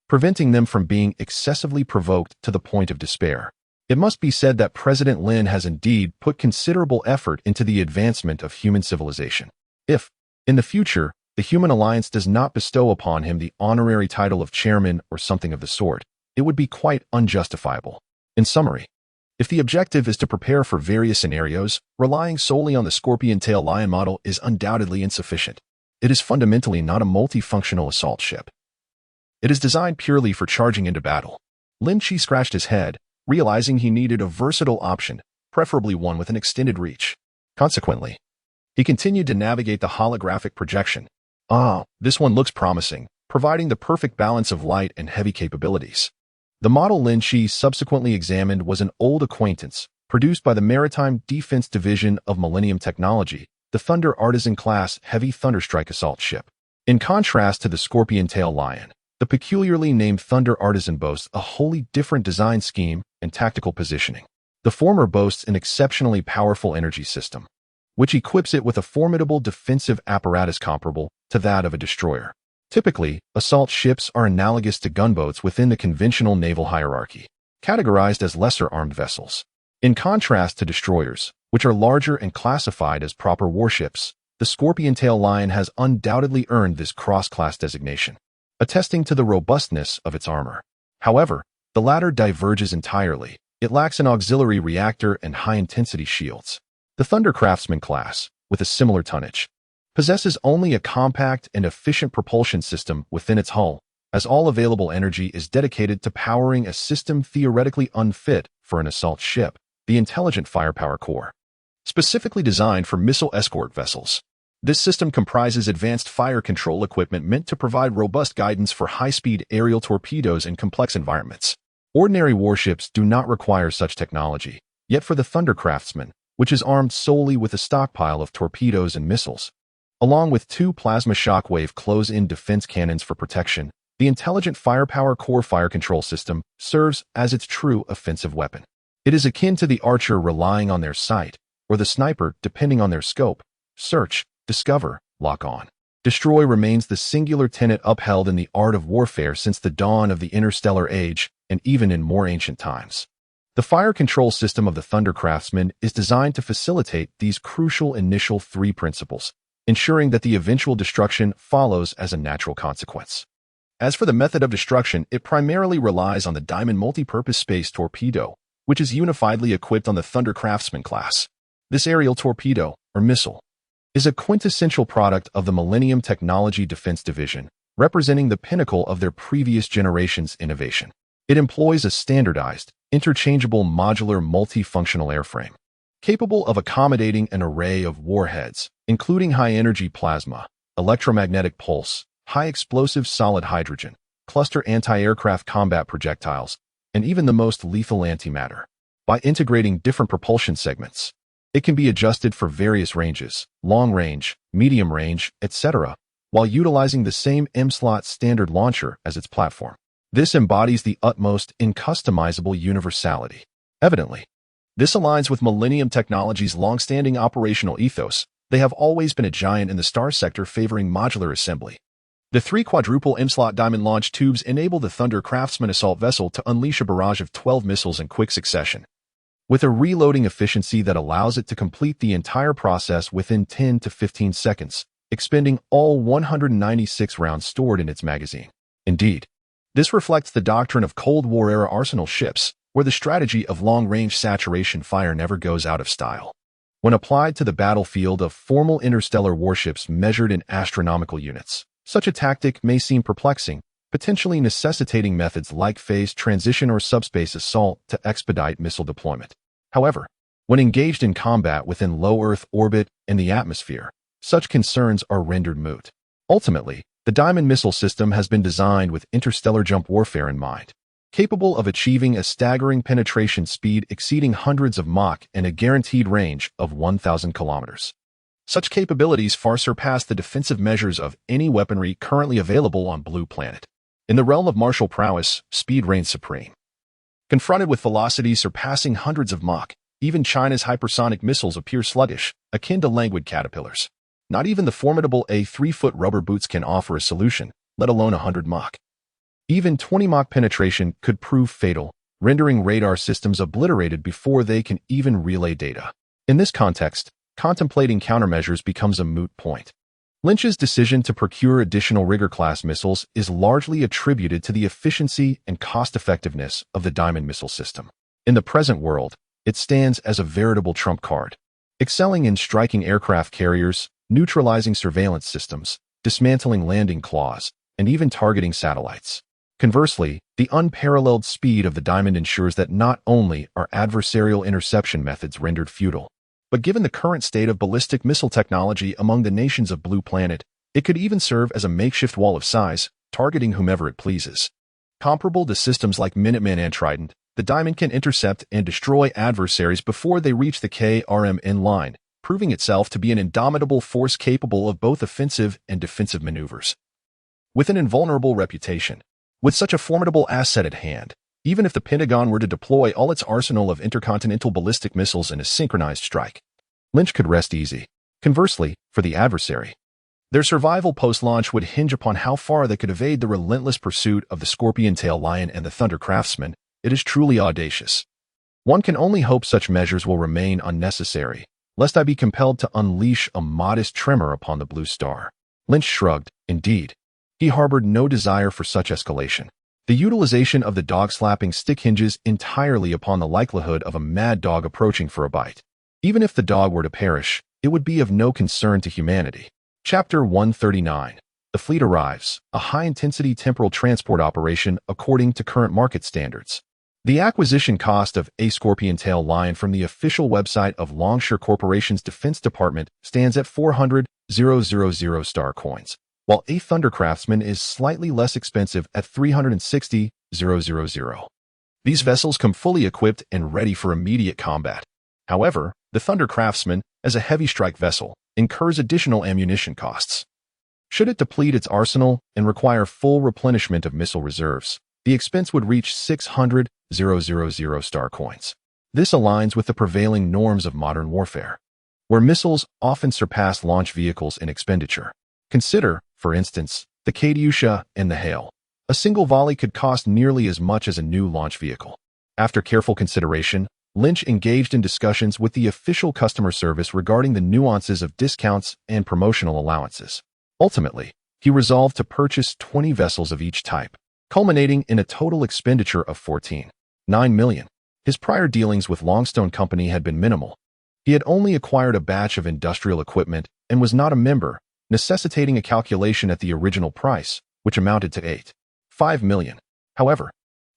preventing them from being excessively provoked to the point of despair. It must be said that President Lin has indeed put considerable effort into the advancement of human civilization. If, in the future, the Human Alliance does not bestow upon him the honorary title of chairman or something of the sort, it would be quite unjustifiable. In summary, If the objective is to prepare for various scenarios, relying solely on the Scorpion Tail Lion model is undoubtedly insufficient. It is fundamentally not a multifunctional assault ship. It is designed purely for charging into battle. Lin Qi scratched his head, realizing he needed a versatile option, preferably one with an extended reach. Consequently, he continued to navigate the holographic projection. This one looks promising, providing the perfect balance of light and heavy capabilities. The model Lin Qi subsequently examined was an old acquaintance, produced by the Maritime Defense Division of Millennium Technology, the Thunder Artisan class Heavy Thunderstrike assault ship. In contrast to the Scorpion Tail Lion, the peculiarly named Thunder Artisan boasts a wholly different design scheme and tactical positioning. The former boasts an exceptionally powerful energy system, which equips it with a formidable defensive apparatus comparable to that of a destroyer. Typically, assault ships are analogous to gunboats within the conventional naval hierarchy, categorized as lesser-armed vessels. In contrast to destroyers, which are larger and classified as proper warships, the Scorpion Tail Lion has undoubtedly earned this cross-class designation, attesting to the robustness of its armor. However, the latter diverges entirely. It lacks an auxiliary reactor and high-intensity shields. The Thunder Craftsman class, with a similar tonnage, possesses only a compact and efficient propulsion system within its hull, as all available energy is dedicated to powering a system theoretically unfit for an assault ship, the Intelligent Firepower Core. Specifically designed for missile escort vessels, this system comprises advanced fire control equipment meant to provide robust guidance for high-speed aerial torpedoes in complex environments. Ordinary warships do not require such technology, yet for the Thunder Craftsman, which is armed solely with a stockpile of torpedoes and missiles, along with 2 plasma shockwave close-in defense cannons for protection, the Intelligent Firepower Core fire control system serves as its true offensive weapon. It is akin to the archer relying on their sight, or the sniper depending on their scope. Search, discover, lock on. Destroy remains the singular tenet upheld in the art of warfare since the dawn of the Interstellar Age and even in more ancient times. The fire control system of the Thunder Craftsman is designed to facilitate these crucial initial 3 principles, ensuring that the eventual destruction follows as a natural consequence. As for the method of destruction, it primarily relies on the Diamond Multipurpose Space Torpedo, which is unifiedly equipped on the Thunder Craftsman class. This aerial torpedo, or missile, is a quintessential product of the Millennium Technology Defense Division, representing the pinnacle of their previous generation's innovation. It employs a standardized, interchangeable modular multifunctional airframe, capable of accommodating an array of warheads, including high-energy plasma, electromagnetic pulse, high-explosive solid hydrogen, cluster anti-aircraft combat projectiles, and even the most lethal antimatter. By integrating different propulsion segments, it can be adjusted for various ranges, long range, medium range, etc., while utilizing the same M-slot standard launcher as its platform. This embodies the utmost in customizable universality. Evidently, this aligns with Millennium Technology's long-standing operational ethos. They have always been a giant in the star sector favoring modular assembly. The 3 quadruple M-slot diamond launch tubes enable the Thunder Craftsman assault vessel to unleash a barrage of 12 missiles in quick succession, with a reloading efficiency that allows it to complete the entire process within 10 to 15 seconds, expending all 196 rounds stored in its magazine. Indeed, this reflects the doctrine of Cold War-era arsenal ships, where the strategy of long-range saturation fire never goes out of style. When applied to the battlefield of formal interstellar warships measured in astronomical units, such a tactic may seem perplexing, potentially necessitating methods like phase transition or subspace assault to expedite missile deployment. However, when engaged in combat within low Earth orbit and the atmosphere, such concerns are rendered moot. Ultimately, the Diamond missile system has been designed with interstellar jump warfare in mind, capable of achieving a staggering penetration speed exceeding hundreds of Mach and a guaranteed range of 1,000 kilometers. Such capabilities far surpass the defensive measures of any weaponry currently available on Blue Planet. In the realm of martial prowess, speed reigns supreme. Confronted with velocities surpassing hundreds of Mach, even China's hypersonic missiles appear sluggish, akin to languid caterpillars. Not even the formidable A3-foot rubber boots can offer a solution, let alone 100 Mach. Even 20 Mach penetration could prove fatal, rendering radar systems obliterated before they can even relay data. In this context, contemplating countermeasures becomes a moot point. Lynch's decision to procure additional Rigger-class missiles is largely attributed to the efficiency and cost-effectiveness of the Diamond missile system. In the present world, it stands as a veritable trump card, excelling in striking aircraft carriers, neutralizing surveillance systems, dismantling landing claws, and even targeting satellites. Conversely, the unparalleled speed of the Diamond ensures that not only are adversarial interception methods rendered futile, but given the current state of ballistic missile technology among the nations of Blue Planet, it could even serve as a makeshift wall of size, targeting whomever it pleases. Comparable to systems like Minuteman and Trident, the Diamond can intercept and destroy adversaries before they reach the KRM line, proving itself to be an indomitable force capable of both offensive and defensive maneuvers. With an invulnerable reputation, with such a formidable asset at hand, even if the Pentagon were to deploy all its arsenal of intercontinental ballistic missiles in a synchronized strike, Lynch could rest easy. Conversely, for the adversary, their survival post-launch would hinge upon how far they could evade the relentless pursuit of the Scorpion Tail Lion and the Thunder Craftsman. It is truly audacious. One can only hope such measures will remain unnecessary, lest I be compelled to unleash a modest tremor upon the Blue Star. Lynch shrugged. Indeed, he harbored no desire for such escalation. The utilization of the dog-slapping stick hinges entirely upon the likelihood of a mad dog approaching for a bite. Even if the dog were to perish, it would be of no concern to humanity. Chapter 139. The fleet arrives, a high-intensity temporal transport operation according to current market standards. The acquisition cost of a Scorpion Tail Lion from the official website of Longshore Corporation's Defense Department stands at 400,000 star coins, while a Thunder Craftsman is slightly less expensive at 360,000. These vessels come fully equipped and ready for immediate combat. However, the Thunder Craftsman, as a heavy strike vessel, incurs additional ammunition costs. Should it deplete its arsenal and require full replenishment of missile reserves, the expense would reach 600,000 star coins. This aligns with the prevailing norms of modern warfare, where missiles often surpass launch vehicles in expenditure. Consider, for instance, the Katyusha and the Hail. A single volley could cost nearly as much as a new launch vehicle. After careful consideration, Lynch engaged in discussions with the official customer service regarding the nuances of discounts and promotional allowances. Ultimately, he resolved to purchase 20 vessels of each type, culminating in a total expenditure of $14.9 million. His prior dealings with Longstone Company had been minimal. He had only acquired a batch of industrial equipment and was not a member, necessitating a calculation at the original price, which amounted to $8.5 million. However,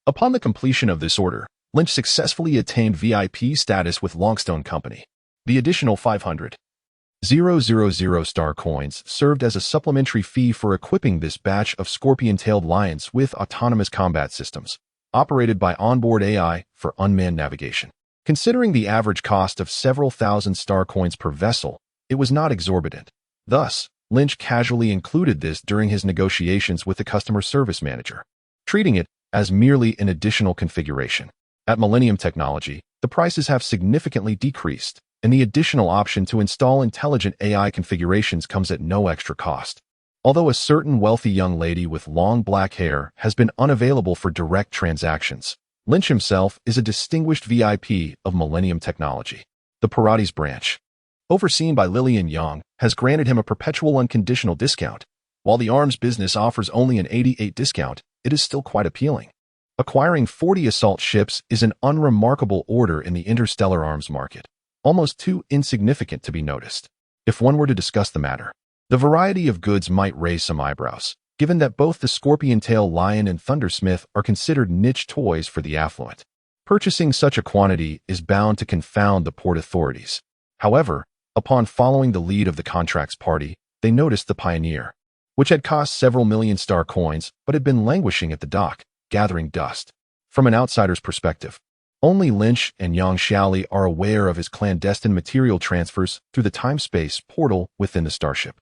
upon the completion of this order, Lynch successfully attained VIP status with Longstone Company. The additional 500,000 star coins served as a supplementary fee for equipping this batch of Scorpion-tailed Lions with autonomous combat systems, operated by onboard AI for unmanned navigation. Considering the average cost of several thousand star coins per vessel, it was not exorbitant. Thus, Lynch casually included this during his negotiations with the customer service manager, treating it as merely an additional configuration. At Millennium Technology, the prices have significantly decreased, and the additional option to install intelligent AI configurations comes at no extra cost. Although a certain wealthy young lady with long black hair has been unavailable for direct transactions, Lynch himself is a distinguished VIP of Millennium Technology. The Pirates branch, overseen by Lillian Young, has granted him a perpetual unconditional discount. While the arms business offers only an 88% discount, it is still quite appealing. Acquiring 40 assault ships is an unremarkable order in the interstellar arms market, almost too insignificant to be noticed. If one were to discuss the matter, the variety of goods might raise some eyebrows, given that both the Scorpion Tail Lion and Thundersmith are considered niche toys for the affluent. Purchasing such a quantity is bound to confound the port authorities. However, upon following the lead of the contracts party, they noticed the Pioneer, which had cost several million star coins but had been languishing at the dock, gathering dust. From an outsider's perspective, only Lynch and Yang Xiaoli are aware of his clandestine material transfers through the time-space portal within the starship.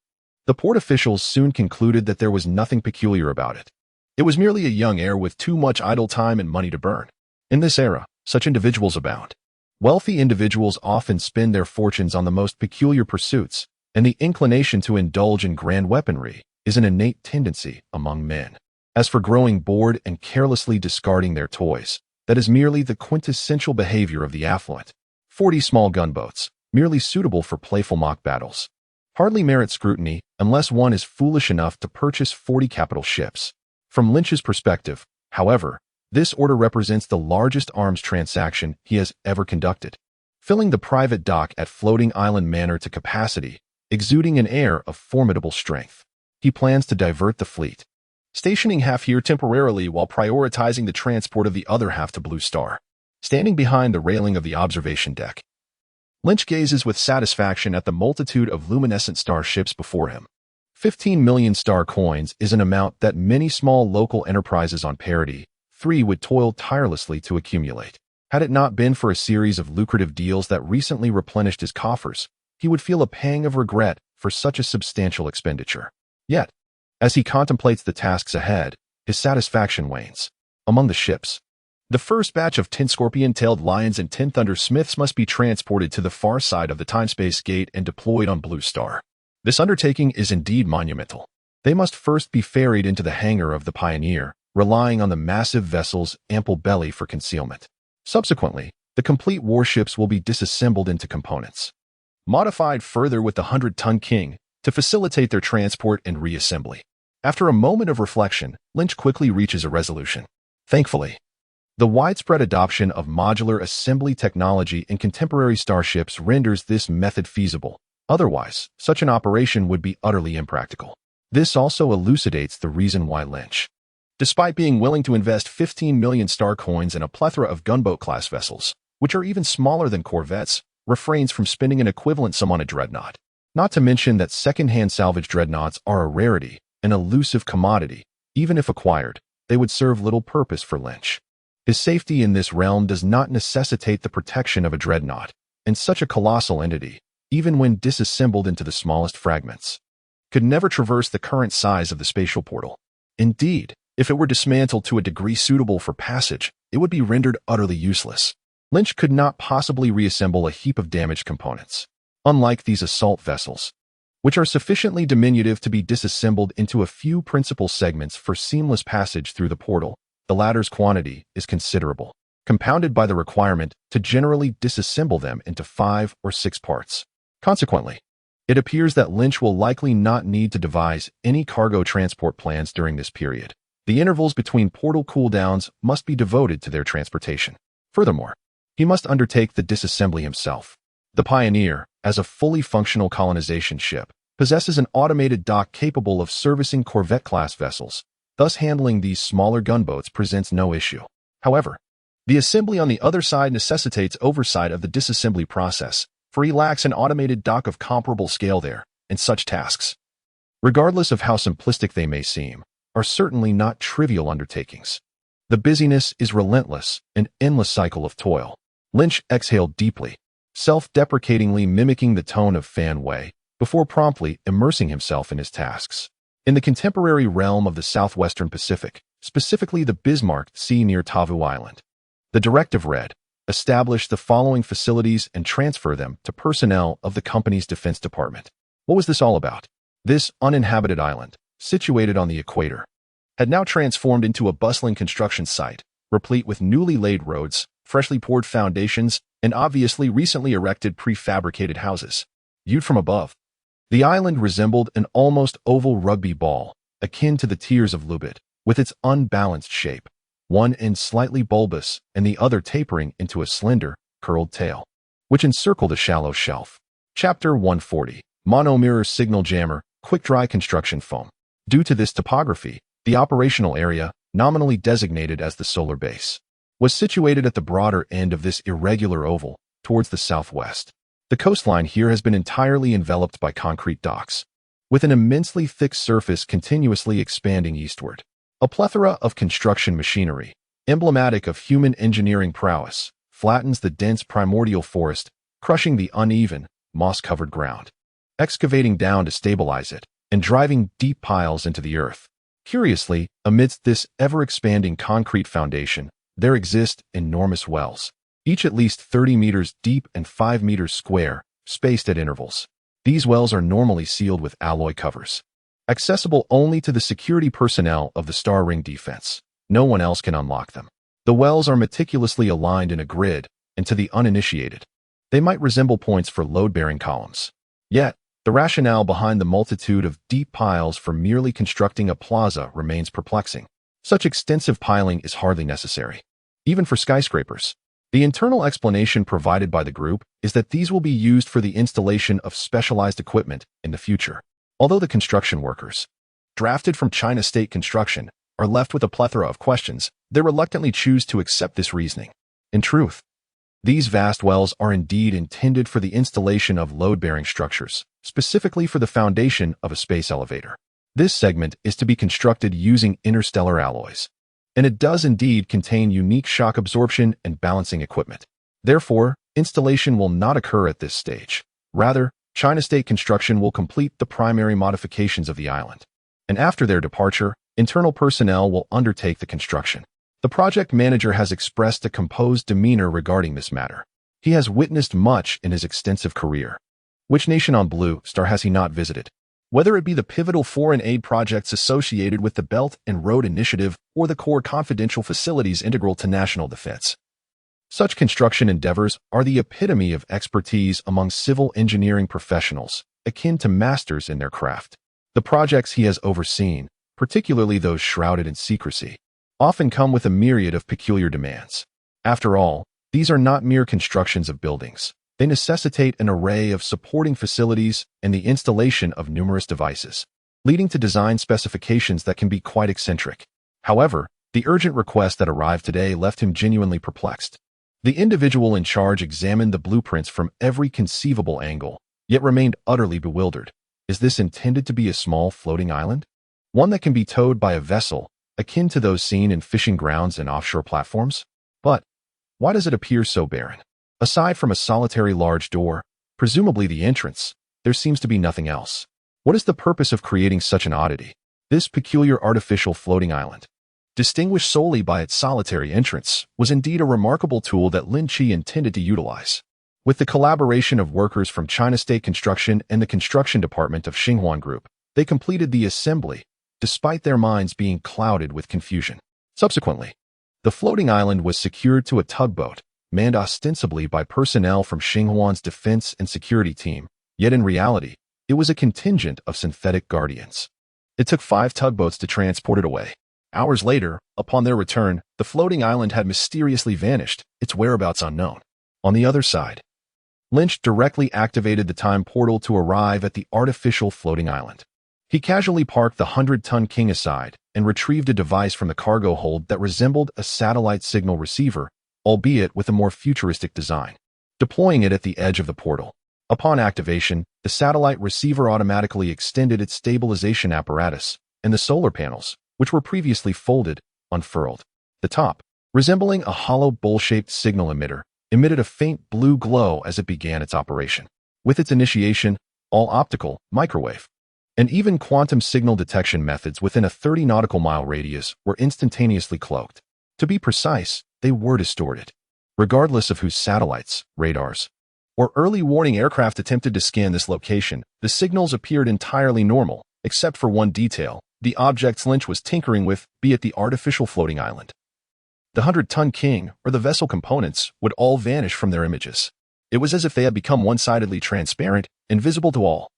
The port officials soon concluded that there was nothing peculiar about it. It was merely a young heir with too much idle time and money to burn. In this era, such individuals abound. Wealthy individuals often spend their fortunes on the most peculiar pursuits, and the inclination to indulge in grand weaponry is an innate tendency among men. As for growing bored and carelessly discarding their toys, that is merely the quintessential behavior of the affluent. 40 small gunboats, merely suitable for playful mock battles, hardly merit scrutiny unless one is foolish enough to purchase 40 capital ships. From Lynch's perspective, however, This order represents the largest arms transaction he has ever conducted, filling the private dock at Floating Island Manor to capacity, exuding an air of formidable strength. He plans to divert the fleet, stationing half here temporarily while prioritizing the transport of the other half to Blue Star. Standing behind the railing of the observation deck, Lynch gazes with satisfaction at the multitude of luminescent starships before him. 15 million star coins is an amount that many small local enterprises on parity 3 would toil tirelessly to accumulate. Had it not been for a series of lucrative deals that recently replenished his coffers, he would feel a pang of regret for such a substantial expenditure. Yet, as he contemplates the tasks ahead, his satisfaction wanes. Among the ships, the first batch of 10 scorpion-tailed lions and 10 thunder smiths must be transported to the far side of the time-space gate and deployed on Blue Star. This undertaking is indeed monumental. They must first be ferried into the hangar of the Pioneer, relying on the massive vessel's ample belly for concealment. Subsequently, the complete warships will be disassembled into components, modified further with the 100-ton King to facilitate their transport and reassembly. After a moment of reflection, Lynch quickly reaches a resolution. Thankfully, the widespread adoption of modular assembly technology in contemporary starships renders this method feasible. Otherwise, such an operation would be utterly impractical. This also elucidates the reason why Lynch, despite being willing to invest 15 million star coins in a plethora of gunboat-class vessels, which are even smaller than corvettes, refrains from spending an equivalent sum on a dreadnought. Not to mention that second-hand salvage dreadnoughts are a rarity, an elusive commodity. Even if acquired, they would serve little purpose for Lynch. His safety in this realm does not necessitate the protection of a dreadnought, and such a colossal entity, even when disassembled into the smallest fragments, could never traverse the current size of the spatial portal. Indeed, if it were dismantled to a degree suitable for passage, it would be rendered utterly useless. Lynch could not possibly reassemble a heap of damaged components. Unlike these assault vessels, which are sufficiently diminutive to be disassembled into a few principal segments for seamless passage through the portal, the latter's quantity is considerable, compounded by the requirement to generally disassemble them into 5 or 6 parts. Consequently, it appears that Lynch will likely not need to devise any cargo transport plans during this period. The intervals between portal cooldowns must be devoted to their transportation. Furthermore, he must undertake the disassembly himself. The Pioneer, as a fully functional colonization ship, possesses an automated dock capable of servicing corvette-class vessels. Thus, handling these smaller gunboats presents no issue. However, the assembly on the other side necessitates oversight of the disassembly process, for he lacks an automated dock of comparable scale there, and such tasks, regardless of how simplistic they may seem, are certainly not trivial undertakings. The busyness is relentless, an endless cycle of toil. Lynch exhaled deeply, self-deprecatingly mimicking the tone of Fan Wei, before promptly immersing himself in his tasks. In the contemporary realm of the southwestern Pacific, specifically the Bismarck Sea near Tavu Island, the Directive read, establish the following facilities and transfer them to personnel of the company's defense department. What was this all about? This uninhabited island, situated on the equator, had now transformed into a bustling construction site, replete with newly laid roads, freshly poured foundations, and obviously recently erected prefabricated houses. Viewed from above, the island resembled an almost oval rugby ball, akin to the Tiers of Lubid, with its unbalanced shape, one end slightly bulbous and the other tapering into a slender, curled tail, which encircled a shallow shelf. Chapter 140, Mono-Mirror Signal Jammer, Quick-Dry Construction Foam. Due to this topography, the operational area, nominally designated as the solar base, was situated at the broader end of this irregular oval, towards the southwest. The coastline here has been entirely enveloped by concrete docks, with an immensely thick surface continuously expanding eastward. A plethora of construction machinery, emblematic of human engineering prowess, flattens the dense primordial forest, crushing the uneven, moss-covered ground, excavating down to stabilize it, and driving deep piles into the earth. Curiously, amidst this ever-expanding concrete foundation, there exist enormous wells, each at least 30 meters deep and 5 meters square, spaced at intervals. These wells are normally sealed with alloy covers, accessible only to the security personnel of the Star Ring defense. No one else can unlock them. The wells are meticulously aligned in a grid, and to the uninitiated, they might resemble points for load-bearing columns. Yet, the rationale behind the multitude of deep piles for merely constructing a plaza remains perplexing. Such extensive piling is hardly necessary, even for skyscrapers. The internal explanation provided by the group is that these will be used for the installation of specialized equipment in the future. Although the construction workers, drafted from China State Construction, are left with a plethora of questions, they reluctantly choose to accept this reasoning. In truth, these vast wells are indeed intended for the installation of load-bearing structures, specifically for the foundation of a space elevator. This segment is to be constructed using interstellar alloys, and it does indeed contain unique shock absorption and balancing equipment. Therefore, installation will not occur at this stage. Rather, China State Construction will complete the primary modifications of the island, and after their departure, internal personnel will undertake the construction. The project manager has expressed a composed demeanor regarding this matter. He has witnessed much in his extensive career. Which nation on Blue Star has he not visited? Whether it be the pivotal foreign aid projects associated with the Belt and Road Initiative or the core confidential facilities integral to national defense. Such construction endeavors are the epitome of expertise among civil engineering professionals, akin to masters in their craft. The projects he has overseen, particularly those shrouded in secrecy, often come with a myriad of peculiar demands. After all, these are not mere constructions of buildings. They necessitate an array of supporting facilities and the installation of numerous devices, leading to design specifications that can be quite eccentric. However, the urgent request that arrived today left him genuinely perplexed. The individual in charge examined the blueprints from every conceivable angle, yet remained utterly bewildered. Is this intended to be a small floating island? One that can be towed by a vessel, akin to those seen in fishing grounds and offshore platforms? But why does it appear so barren? Aside from a solitary large door, presumably the entrance, there seems to be nothing else. What is the purpose of creating such an oddity? This peculiar artificial floating island, distinguished solely by its solitary entrance, was indeed a remarkable tool that Lin Qi intended to utilize. With the collaboration of workers from China State Construction and the construction department of Xinhuan Group, they completed the assembly, despite their minds being clouded with confusion. Subsequently, the floating island was secured to a tugboat, manned ostensibly by personnel from Xinhuan's defense and security team, yet in reality, it was a contingent of synthetic guardians. It took 5 tugboats to transport it away. Hours later, upon their return, the floating island had mysteriously vanished, its whereabouts unknown. On the other side, Lynch directly activated the time portal to arrive at the artificial floating island. He casually parked the 100-ton King aside and retrieved a device from the cargo hold that resembled a satellite signal receiver, albeit with a more futuristic design, deploying it at the edge of the portal. Upon activation, the satellite receiver automatically extended its stabilization apparatus, and the solar panels, which were previously folded, unfurled. The top, resembling a hollow bowl-shaped signal emitter, emitted a faint blue glow as it began its operation. With its initiation, all optical, microwave, and even quantum signal detection methods within a 30 nautical mile radius were instantaneously cloaked. To be precise, they were distorted. Regardless of whose satellites, radars, or early warning aircraft attempted to scan this location, the signals appeared entirely normal, except for one detail: the objects Lynch was tinkering with, be it the artificial floating island, the 100-ton King, or the vessel components, would all vanish from their images. It was as if they had become one-sidedly transparent, invisible to all.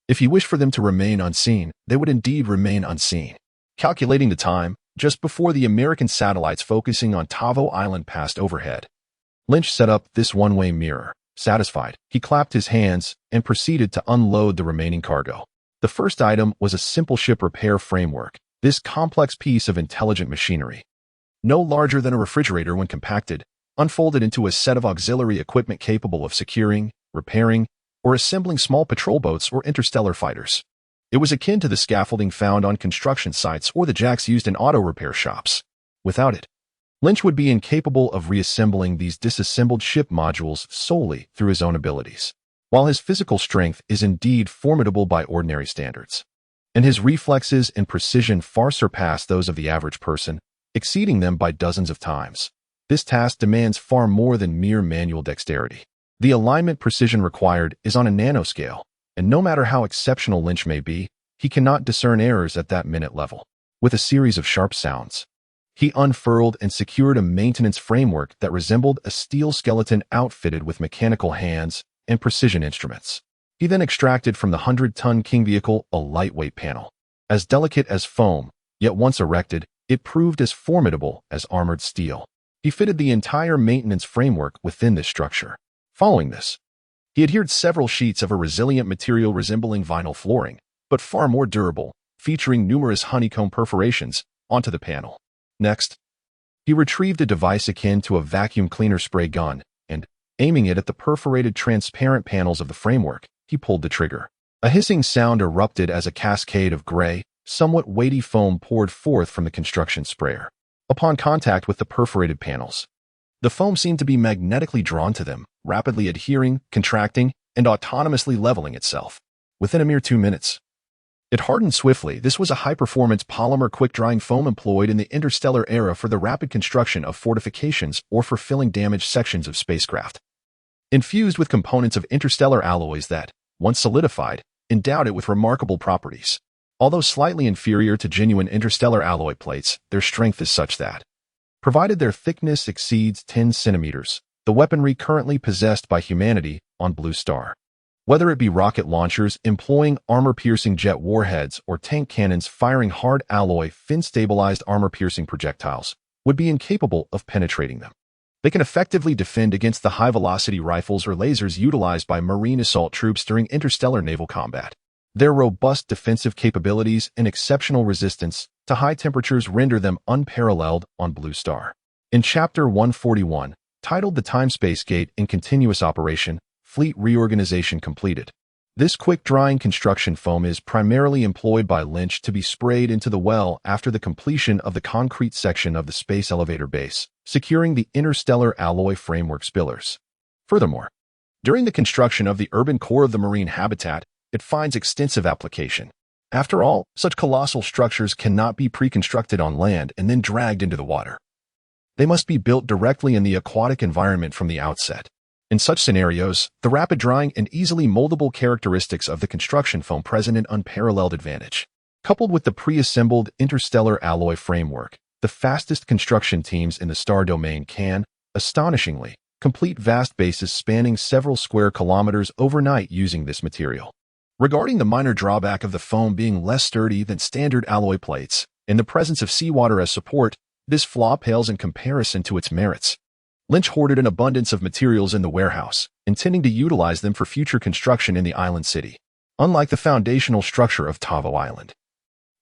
If he wished for them to remain unseen, they would indeed remain unseen. Calculating the time, just before the American satellites focusing on Tavo Island passed overhead, Lynch set up this one-way mirror. Satisfied, he clapped his hands and proceeded to unload the remaining cargo. The first item was a simple ship repair framework. This complex piece of intelligent machinery, no larger than a refrigerator when compacted, unfolded into a set of auxiliary equipment capable of securing, repairing, or assembling small patrol boats or interstellar fighters. It was akin to the scaffolding found on construction sites or the jacks used in auto repair shops. Without it, Lynch would be incapable of reassembling these disassembled ship modules solely through his own abilities. While his physical strength is indeed formidable by ordinary standards, and his reflexes and precision far surpass those of the average person, exceeding them by dozens of times, this task demands far more than mere manual dexterity. The alignment precision required is on a nanoscale, and no matter how exceptional Lynch may be, he cannot discern errors at that minute level. With a series of sharp sounds, he unfurled and secured a maintenance framework that resembled a steel skeleton outfitted with mechanical hands and precision instruments. He then extracted from the 100-ton King vehicle a lightweight panel, as delicate as foam, yet once erected, It proved as formidable as armored steel. He fitted the entire maintenance framework within this structure. Following this, he adhered several sheets of a resilient material resembling vinyl flooring, but far more durable, featuring numerous honeycomb perforations, onto the panel. Next, he retrieved a device akin to a vacuum cleaner spray gun, and, aiming it at the perforated transparent panels of the framework, he pulled the trigger. A hissing sound erupted as a cascade of gray, somewhat weighty foam poured forth from the construction sprayer. Upon contact with the perforated panels, the foam seemed to be magnetically drawn to them, rapidly adhering, contracting, and autonomously leveling itself. Within a mere 2 minutes, it hardened swiftly. This was a high-performance polymer quick-drying foam employed in the interstellar era for the rapid construction of fortifications or for filling damaged sections of spacecraft. Infused with components of interstellar alloys that, once solidified, endowed it with remarkable properties. Although slightly inferior to genuine interstellar alloy plates, their strength is such that, provided their thickness exceeds 10 centimeters, the weaponry currently possessed by humanity on Blue Star, whether it be rocket launchers employing armor-piercing jet warheads or tank cannons firing hard alloy, fin-stabilized armor-piercing projectiles, would be incapable of penetrating them. They can effectively defend against the high-velocity rifles or lasers utilized by marine assault troops during interstellar naval combat. Their robust defensive capabilities and exceptional resistance to high temperatures render them unparalleled on Blue Star. In Chapter 141, titled The Time-Space Gate in Continuous Operation, Fleet Reorganization Completed. This quick-drying construction foam is primarily employed by Lin Qi to be sprayed into the well after the completion of the concrete section of the space elevator base, securing the interstellar alloy framework pillars. Furthermore, during the construction of the urban core of the marine habitat, it finds extensive application. After all, such colossal structures cannot be pre-constructed on land and then dragged into the water. They must be built directly in the aquatic environment from the outset. In such scenarios, the rapid drying and easily moldable characteristics of the construction foam present an unparalleled advantage. Coupled with the pre-assembled interstellar alloy framework, the fastest construction teams in the star domain can, astonishingly, complete vast bases spanning several square kilometers overnight using this material. Regarding the minor drawback of the foam being less sturdy than standard alloy plates, in the presence of seawater as support, this flaw pales in comparison to its merits. Lin Qi hoarded an abundance of materials in the warehouse, intending to utilize them for future construction in the island city. Unlike the foundational structure of Tavo Island,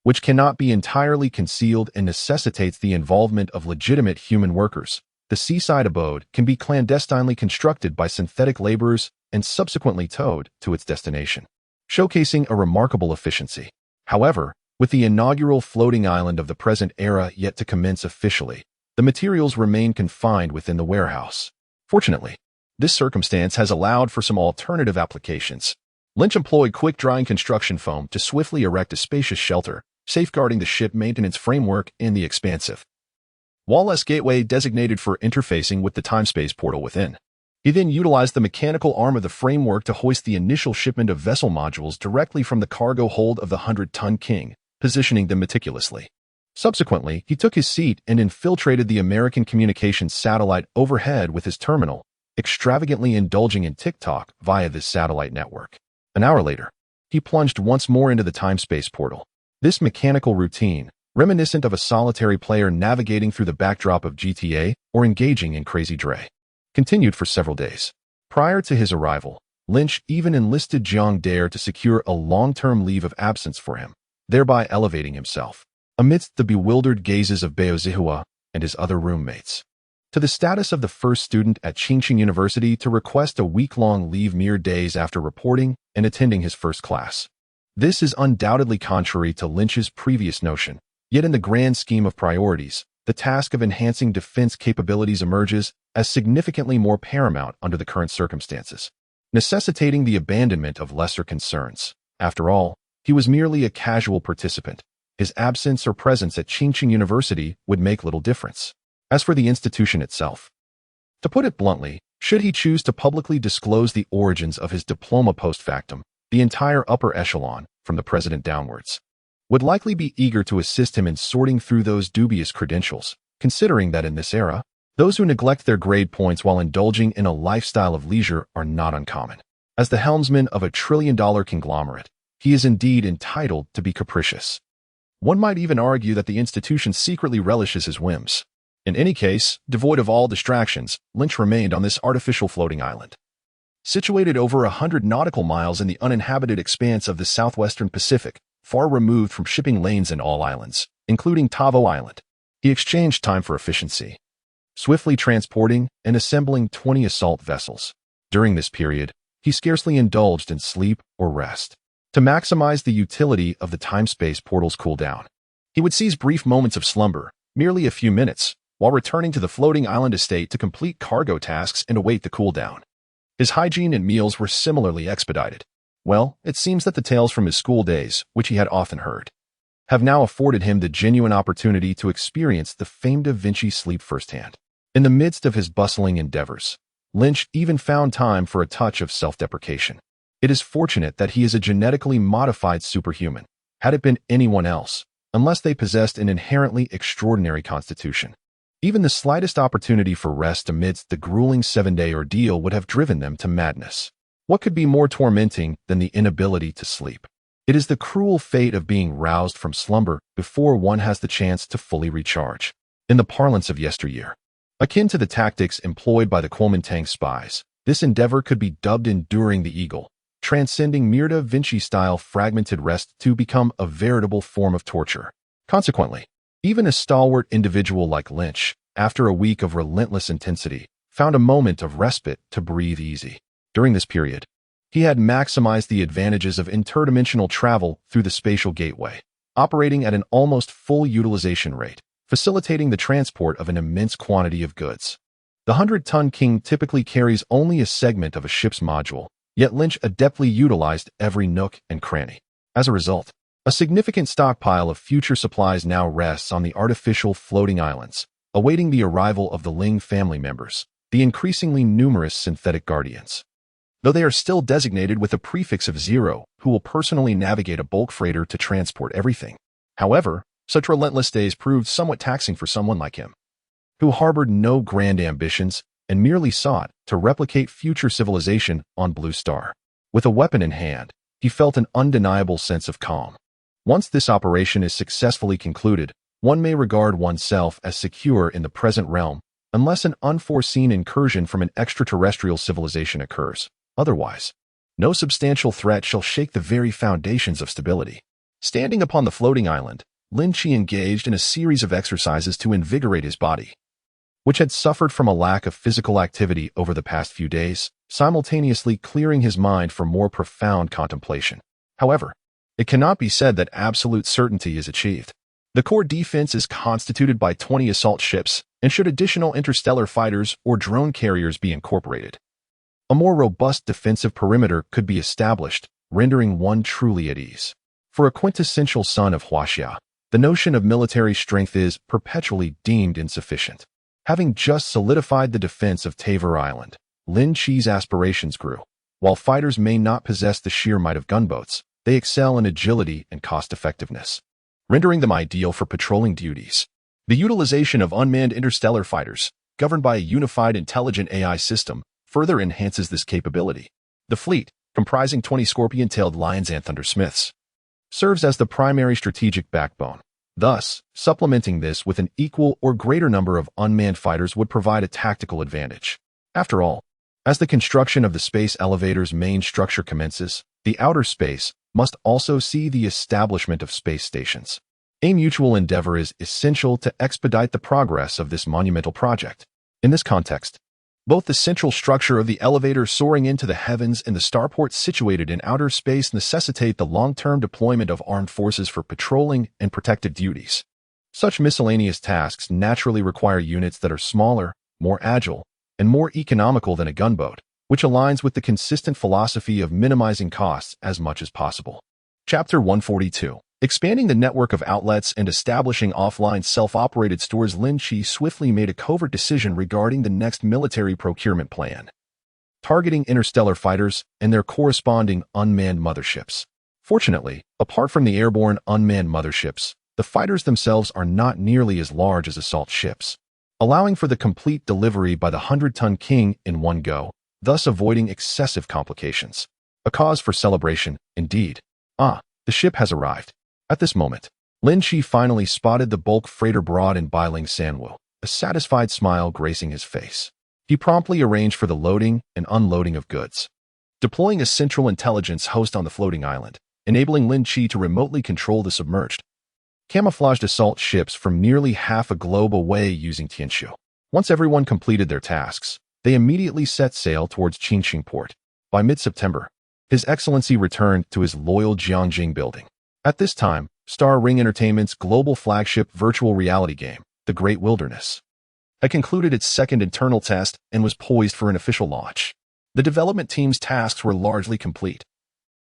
which cannot be entirely concealed and necessitates the involvement of legitimate human workers, the seaside abode can be clandestinely constructed by synthetic laborers and subsequently towed to its destination, showcasing a remarkable efficiency. However, with the inaugural floating island of the present era yet to commence officially, the materials remain confined within the warehouse. Fortunately, this circumstance has allowed for some alternative applications. Lin Qi employed quick-drying construction foam to swiftly erect a spacious shelter, safeguarding the ship maintenance framework and the expansive wall-less gateway designated for interfacing with the time-space portal within. He then utilized the mechanical arm of the framework to hoist the initial shipment of vessel modules directly from the cargo hold of the 100-ton King, positioning them meticulously. Subsequently, he took his seat and infiltrated the American communications satellite overhead with his terminal, extravagantly indulging in TikTok via this satellite network. An hour later, he plunged once more into the time-space portal. This mechanical routine, reminiscent of a solitary player navigating through the backdrop of GTA or engaging in Crazy Dre, continued for several days. Prior to his arrival, Lin Qi even enlisted Jiang Dare to secure a long-term leave of absence for him, thereby elevating himself, amidst the bewildered gazes of Bao Zihua and his other roommates, to the status of the first student at Qingqing University to request a week-long leave mere days after reporting and attending his first class. This is undoubtedly contrary to Lin Qi's previous notion, yet in the grand scheme of priorities, the task of enhancing defense capabilities emerges as significantly more paramount under the current circumstances, necessitating the abandonment of lesser concerns. After all, he was merely a casual participant. His absence or presence at Qingqing University would make little difference. As for the institution itself, to put it bluntly, should he choose to publicly disclose the origins of his diploma post factum, the entire upper echelon, from the president downwards, would likely be eager to assist him in sorting through those dubious credentials, considering that in this era, those who neglect their grade points while indulging in a lifestyle of leisure are not uncommon. As the helmsman of a trillion-dollar conglomerate, he is indeed entitled to be capricious. One might even argue that the institution secretly relishes his whims. In any case, devoid of all distractions, Lynch remained on this artificial floating island. Situated over 100 nautical miles in the uninhabited expanse of the southwestern Pacific, far removed from shipping lanes and all islands, including Tavo Island, he exchanged time for efficiency, swiftly transporting and assembling 20 assault vessels. During this period, he scarcely indulged in sleep or rest. To maximize the utility of the time-space portal's cooldown, he would seize brief moments of slumber, merely a few minutes, while returning to the floating island estate to complete cargo tasks and await the cooldown. His hygiene and meals were similarly expedited. Well, it seems that the tales from his school days, which he had often heard, have now afforded him the genuine opportunity to experience the famed Da Vinci sleep firsthand. In the midst of his bustling endeavors, Lynch even found time for a touch of self-deprecation. It is fortunate that he is a genetically modified superhuman. Had it been anyone else, unless they possessed an inherently extraordinary constitution, even the slightest opportunity for rest amidst the grueling 7-day ordeal would have driven them to madness. What could be more tormenting than the inability to sleep? It is the cruel fate of being roused from slumber before one has the chance to fully recharge. In the parlance of yesteryear, akin to the tactics employed by the Kuomintang spies, this endeavor could be dubbed enduring the eagle, transcending mere Da Vinci-style fragmented rest to become a veritable form of torture. Consequently, even a stalwart individual like Lynch, after a week of relentless intensity, found a moment of respite to breathe easy. During this period, he had maximized the advantages of interdimensional travel through the spatial gateway, operating at an almost full utilization rate, facilitating the transport of an immense quantity of goods. The 100-ton King typically carries only a segment of a ship's module, yet Lynch adeptly utilized every nook and cranny. As a result, a significant stockpile of future supplies now rests on the artificial floating islands, awaiting the arrival of the Ling family members, the increasingly numerous synthetic guardians. Though they are still designated with a prefix of 0, who will personally navigate a bulk freighter to transport everything. However, such relentless days proved somewhat taxing for someone like him, who harbored no grand ambitions and merely sought to replicate future civilization on Blue Star. With a weapon in hand, he felt an undeniable sense of calm. Once this operation is successfully concluded, one may regard oneself as secure in the present realm, unless an unforeseen incursion from an extraterrestrial civilization occurs. Otherwise, no substantial threat shall shake the very foundations of stability. Standing upon the floating island, Lin Qi engaged in a series of exercises to invigorate his body, which had suffered from a lack of physical activity over the past few days, simultaneously clearing his mind for more profound contemplation. However, it cannot be said that absolute certainty is achieved. The core defense is constituted by 20 assault ships, and should additional interstellar fighters or drone carriers be incorporated, a more robust defensive perimeter could be established, rendering one truly at ease. For a quintessential son of Huaxia, the notion of military strength is perpetually deemed insufficient. Having just solidified the defense of Tavor Island, Lin Qi's aspirations grew. While fighters may not possess the sheer might of gunboats, they excel in agility and cost-effectiveness, rendering them ideal for patrolling duties. The utilization of unmanned interstellar fighters, governed by a unified intelligent AI system, further enhances this capability. The fleet, comprising 20 scorpion-tailed lions and thundersmiths, serves as the primary strategic backbone. Thus, supplementing this with an equal or greater number of unmanned fighters would provide a tactical advantage. After all, as the construction of the space elevator's main structure commences, the outer space must also see the establishment of space stations. A mutual endeavor is essential to expedite the progress of this monumental project. In this context, both the central structure of the elevator soaring into the heavens and the starports situated in outer space necessitate the long-term deployment of armed forces for patrolling and protective duties. Such miscellaneous tasks naturally require units that are smaller, more agile, and more economical than a gunboat, which aligns with the consistent philosophy of minimizing costs as much as possible. Chapter 142. Expanding the network of outlets and establishing offline self-operated stores, Lin Qi swiftly made a covert decision regarding the next military procurement plan, targeting interstellar fighters and their corresponding unmanned motherships. Fortunately, apart from the airborne unmanned motherships, the fighters themselves are not nearly as large as assault ships, allowing for the complete delivery by the 100-ton King in one go, thus avoiding excessive complications. A cause for celebration, indeed. The ship has arrived. At this moment, Lin Qi finally spotted the bulk freighter broad in Bailing Sanwu, a satisfied smile gracing his face. He promptly arranged for the loading and unloading of goods, deploying a central intelligence host on the floating island, enabling Lin Qi to remotely control the submerged, camouflaged assault ships from nearly half a globe away using Tianshu. Once everyone completed their tasks, they immediately set sail towards Qingqing port. By mid-September, His Excellency returned to his loyal Jiangjing building. At this time, Star Ring Entertainment's global flagship virtual reality game, The Great Wilderness, had concluded its second internal test and was poised for an official launch. The development team's tasks were largely complete,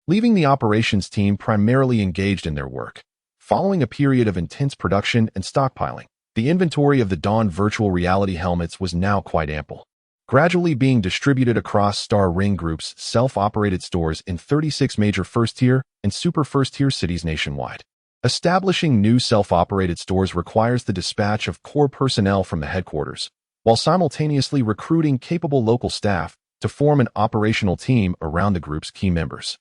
leaving the operations team primarily engaged in their work. Following a period of intense production and stockpiling, the inventory of the Dawn virtual reality helmets was now quite ample, gradually being distributed across Star Ring Group's self-operated stores in 36 major first-tier and super first-tier cities nationwide. Establishing new self-operated stores requires the dispatch of core personnel from the headquarters, while simultaneously recruiting capable local staff to form an operational team around the group's key members.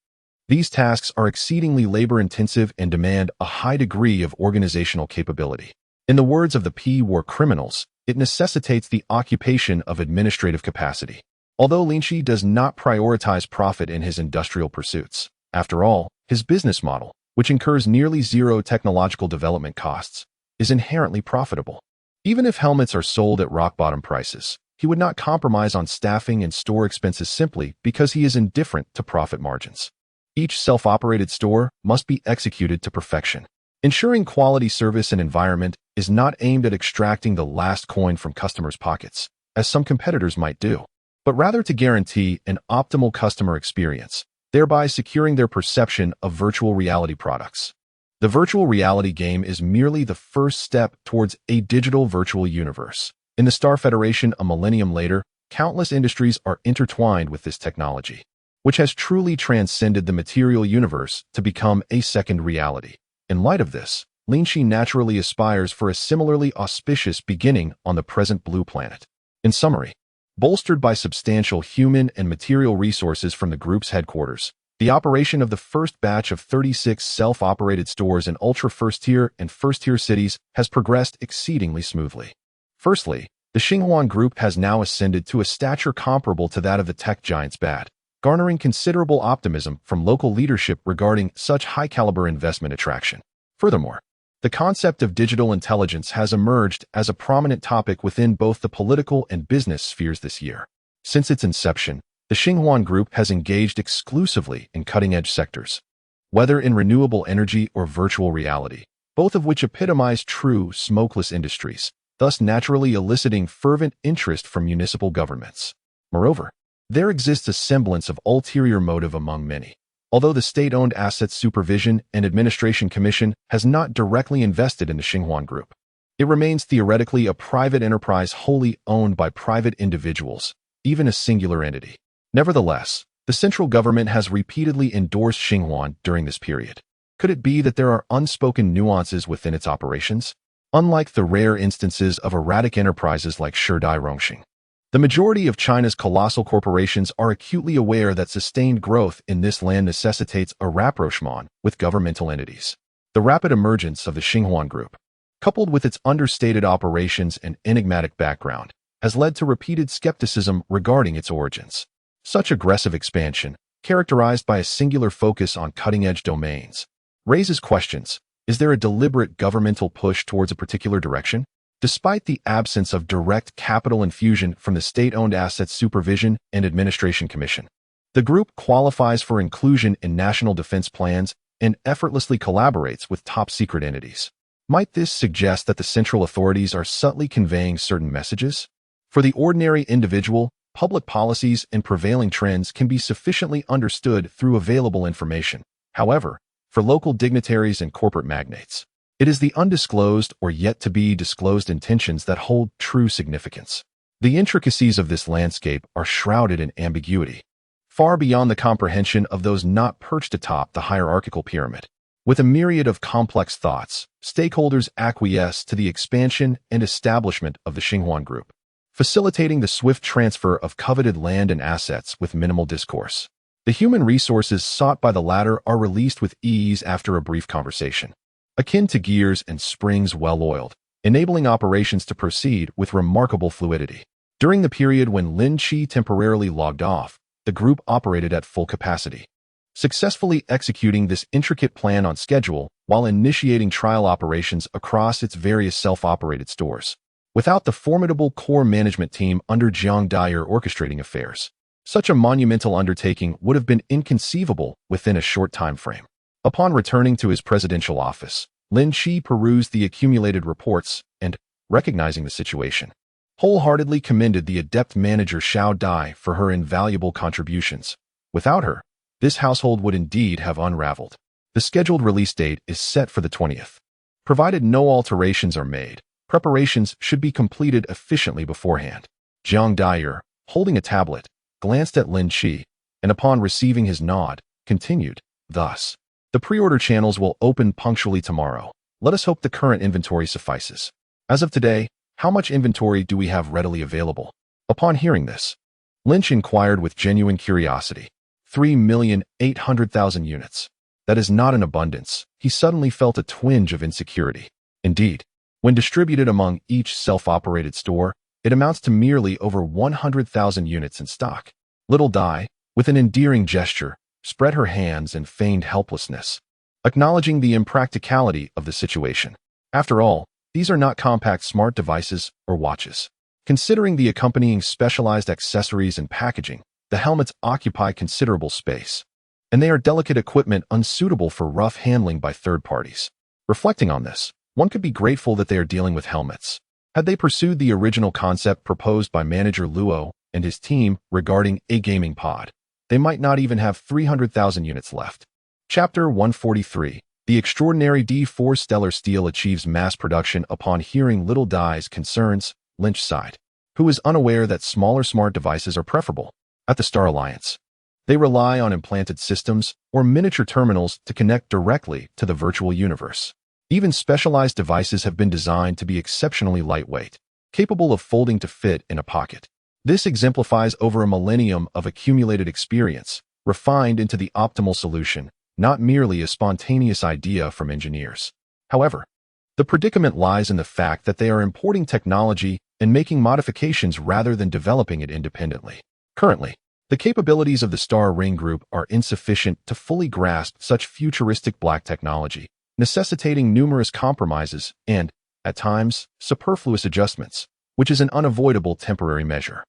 These tasks are exceedingly labor-intensive and demand a high degree of organizational capability. In the words of the P-War criminals, it necessitates the occupation of administrative capacity. Although Lin Qi does not prioritize profit in his industrial pursuits, after all, his business model, which incurs nearly zero technological development costs, is inherently profitable. Even if helmets are sold at rock-bottom prices, he would not compromise on staffing and store expenses simply because he is indifferent to profit margins. Each self-operated store must be executed to perfection. Ensuring quality service and environment is not aimed at extracting the last coin from customers' pockets, as some competitors might do, but rather to guarantee an optimal customer experience, thereby securing their perception of virtual reality products. The virtual reality game is merely the first step towards a digital virtual universe. In the Star Federation a millennium later, countless industries are intertwined with this technology, which has truly transcended the material universe to become a second reality. In light of this, Lin Qi naturally aspires for a similarly auspicious beginning on the present blue planet. In summary, bolstered by substantial human and material resources from the group's headquarters, the operation of the first batch of 36 self-operated stores in ultra-first-tier and first-tier cities has progressed exceedingly smoothly. Firstly, the Xinhuan Group has now ascended to a stature comparable to that of the tech giants BAT, garnering considerable optimism from local leadership regarding such high-caliber investment attraction. Furthermore, the concept of digital intelligence has emerged as a prominent topic within both the political and business spheres this year. Since its inception, the Xinhuan Group has engaged exclusively in cutting-edge sectors, whether in renewable energy or virtual reality, both of which epitomize true smokeless industries, thus naturally eliciting fervent interest from municipal governments. Moreover, there exists a semblance of ulterior motive among many. Although the State-Owned Assets Supervision and Administration Commission has not directly invested in the Xinhuan Group, it remains theoretically a private enterprise wholly owned by private individuals, even a singular entity. Nevertheless, the central government has repeatedly endorsed Xinhuan during this period. Could it be that there are unspoken nuances within its operations? Unlike the rare instances of erratic enterprises like Shidai Rongxing, the majority of China's colossal corporations are acutely aware that sustained growth in this land necessitates a rapprochement with governmental entities. The rapid emergence of the Xinhuan Group, coupled with its understated operations and enigmatic background, has led to repeated skepticism regarding its origins. Such aggressive expansion, characterized by a singular focus on cutting-edge domains, raises questions. Is there a deliberate governmental push towards a particular direction? Despite the absence of direct capital infusion from the State-Owned Assets Supervision and Administration Commission, the group qualifies for inclusion in national defense plans and effortlessly collaborates with top-secret entities. Might this suggest that the central authorities are subtly conveying certain messages? For the ordinary individual, public policies and prevailing trends can be sufficiently understood through available information. However, for local dignitaries and corporate magnates, it is the undisclosed or yet-to-be-disclosed intentions that hold true significance. The intricacies of this landscape are shrouded in ambiguity, far beyond the comprehension of those not perched atop the hierarchical pyramid. With a myriad of complex thoughts, stakeholders acquiesce to the expansion and establishment of the Xinhuan Group, facilitating the swift transfer of coveted land and assets with minimal discourse. The human resources sought by the latter are released with ease after a brief conversation. akin to gears and springs well-oiled, enabling operations to proceed with remarkable fluidity. During the period when Lin Qi temporarily logged off, the group operated at full capacity, successfully executing this intricate plan on schedule while initiating trial operations across its various self-operated stores. Without the formidable core management team under Jiang Dyer orchestrating affairs, such a monumental undertaking would have been inconceivable within a short time frame. Upon returning to his presidential office, Lin Qi perused the accumulated reports and, recognizing the situation, wholeheartedly commended the adept manager Xiao Dai for her invaluable contributions. Without her, this household would indeed have unraveled. The scheduled release date is set for the 20th. Provided no alterations are made, preparations should be completed efficiently beforehand. Jiang Dyer, holding a tablet, glanced at Lin Qi, and upon receiving his nod, continued, thus, the pre-order channels will open punctually tomorrow. Let us hope the current inventory suffices. As of today, how much inventory do we have readily available? Upon hearing this, Lynch inquired with genuine curiosity. 3,800,000 units. That is not an abundance. He suddenly felt a twinge of insecurity. Indeed, when distributed among each self-operated store, it amounts to merely over 100,000 units in stock. Little Dai, with an endearing gesture, spread her hands and feigned helplessness, acknowledging the impracticality of the situation. After all, these are not compact smart devices or watches. Considering the accompanying specialized accessories and packaging, the helmets occupy considerable space, and they are delicate equipment unsuitable for rough handling by third parties. Reflecting on this, one could be grateful that they are dealing with helmets. Had they pursued the original concept proposed by manager Luo and his team regarding a gaming pod, they might not even have 300,000 units left. Chapter 143. The extraordinary D4 Stellar Steel achieves mass production. Upon hearing Little Dai's concerns, Lynch sighed, who is unaware that smaller smart devices are preferable. At the Star Alliance, they rely on implanted systems or miniature terminals to connect directly to the virtual universe. Even specialized devices have been designed to be exceptionally lightweight, capable of folding to fit in a pocket. This exemplifies over a millennium of accumulated experience, refined into the optimal solution, not merely a spontaneous idea from engineers. However, the predicament lies in the fact that they are importing technology and making modifications rather than developing it independently. Currently, the capabilities of the Star Ring Group are insufficient to fully grasp such futuristic black technology, necessitating numerous compromises and, at times, superfluous adjustments, which is an unavoidable temporary measure.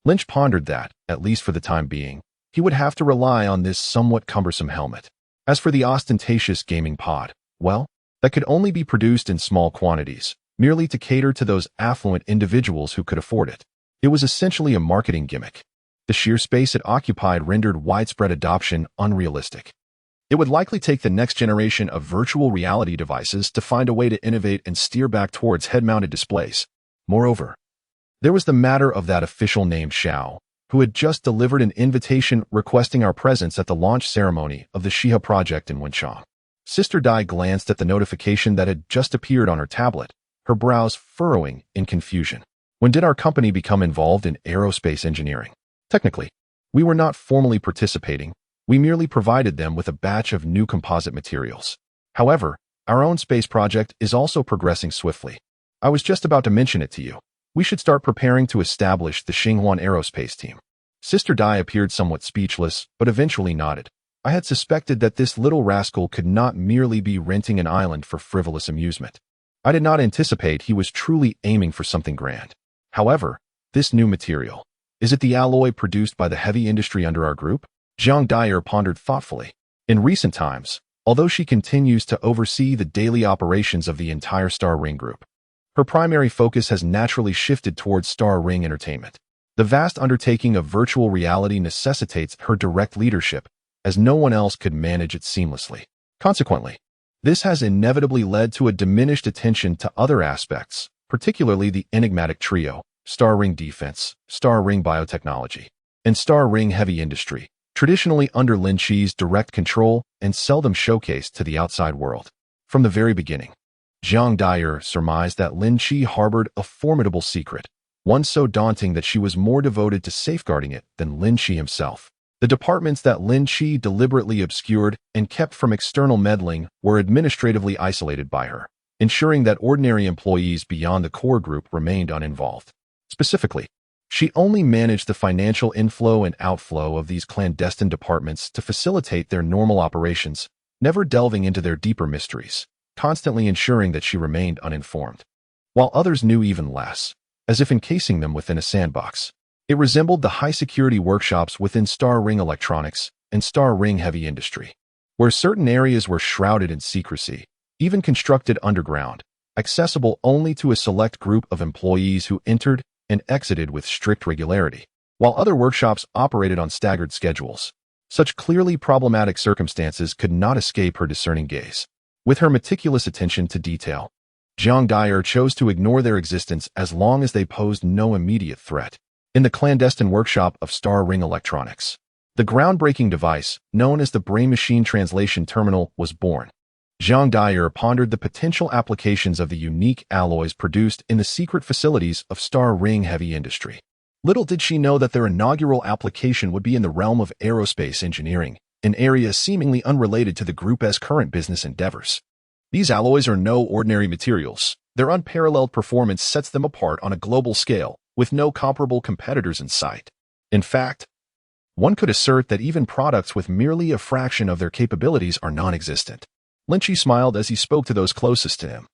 Lynch pondered that, at least for the time being, he would have to rely on this somewhat cumbersome helmet. As for the ostentatious gaming pod, well, that could only be produced in small quantities, merely to cater to those affluent individuals who could afford it. It was essentially a marketing gimmick. The sheer space it occupied rendered widespread adoption unrealistic. It would likely take the next generation of virtual reality devices to find a way to innovate and steer back towards head-mounted displays. Moreover, there was the matter of that official named Xiao, who had just delivered an invitation requesting our presence at the launch ceremony of the Shiha project in Wenchang. Sister Dai glanced at the notification that had just appeared on her tablet, her brows furrowing in confusion. When did our company become involved in aerospace engineering? Technically, we were not formally participating. We merely provided them with a batch of new composite materials. However, our own space project is also progressing swiftly. I was just about to mention it to you. We should start preparing to establish the Xinghuan Aerospace Team. Sister Dai appeared somewhat speechless, but eventually nodded. I had suspected that this little rascal could not merely be renting an island for frivolous amusement. I did not anticipate he was truly aiming for something grand. However, this new material, is it the alloy produced by the heavy industry under our group? Jiang Dyer pondered thoughtfully. In recent times, although she continues to oversee the daily operations of the entire Star Ring Group, her primary focus has naturally shifted towards Star Ring Entertainment. The vast undertaking of virtual reality necessitates her direct leadership, as no one else could manage it seamlessly. Consequently, this has inevitably led to a diminished attention to other aspects, particularly the enigmatic trio, Star Ring Defense, Star Ring Biotechnology, and Star Ring Heavy Industry, traditionally under Lin Qi's direct control and seldom showcased to the outside world. From the very beginning, Jiang Dyer surmised that Lin Qi harbored a formidable secret, one so daunting that she was more devoted to safeguarding it than Lin Qi himself. The departments that Lin Qi deliberately obscured and kept from external meddling were administratively isolated by her, ensuring that ordinary employees beyond the core group remained uninvolved. Specifically, she only managed the financial inflow and outflow of these clandestine departments to facilitate their normal operations, never delving into their deeper mysteries, constantly ensuring that she remained uninformed. While others knew even less, as if encasing them within a sandbox. It resembled the high-security workshops within Star Ring Electronics and Star Ring Heavy Industry, where certain areas were shrouded in secrecy, even constructed underground, accessible only to a select group of employees who entered and exited with strict regularity, while other workshops operated on staggered schedules. Such clearly problematic circumstances could not escape her discerning gaze. With her meticulous attention to detail, Zhang Dyer chose to ignore their existence as long as they posed no immediate threat. In the clandestine workshop of Star Ring Electronics, the groundbreaking device, known as the Brain Machine Translation Terminal, was born. Zhang Dyer pondered the potential applications of the unique alloys produced in the secret facilities of Star Ring Heavy Industry. Little did she know that their inaugural application would be in the realm of aerospace engineering, an area seemingly unrelated to the group's current business endeavors. These alloys are no ordinary materials. Their unparalleled performance sets them apart on a global scale, with no comparable competitors in sight. In fact, one could assert that even products with merely a fraction of their capabilities are non-existent. Lin Qi smiled as he spoke to those closest to him,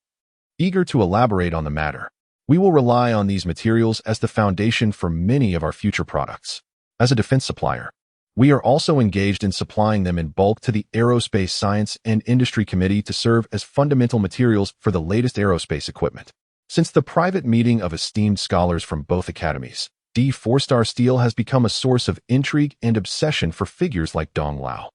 eager to elaborate on the matter. We will rely on these materials as the foundation for many of our future products. As a defense supplier, we are also engaged in supplying them in bulk to the Aerospace Science and Industry Committee to serve as fundamental materials for the latest aerospace equipment. Since the private meeting of esteemed scholars from both academies, D4-star steel has become a source of intrigue and obsession for figures like Dong Lao.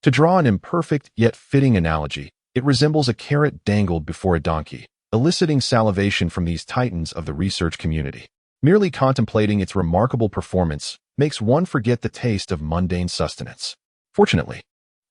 To draw an imperfect yet fitting analogy, it resembles a carrot dangled before a donkey, eliciting salivation from these titans of the research community. Merely contemplating its remarkable performance makes one forget the taste of mundane sustenance. Fortunately,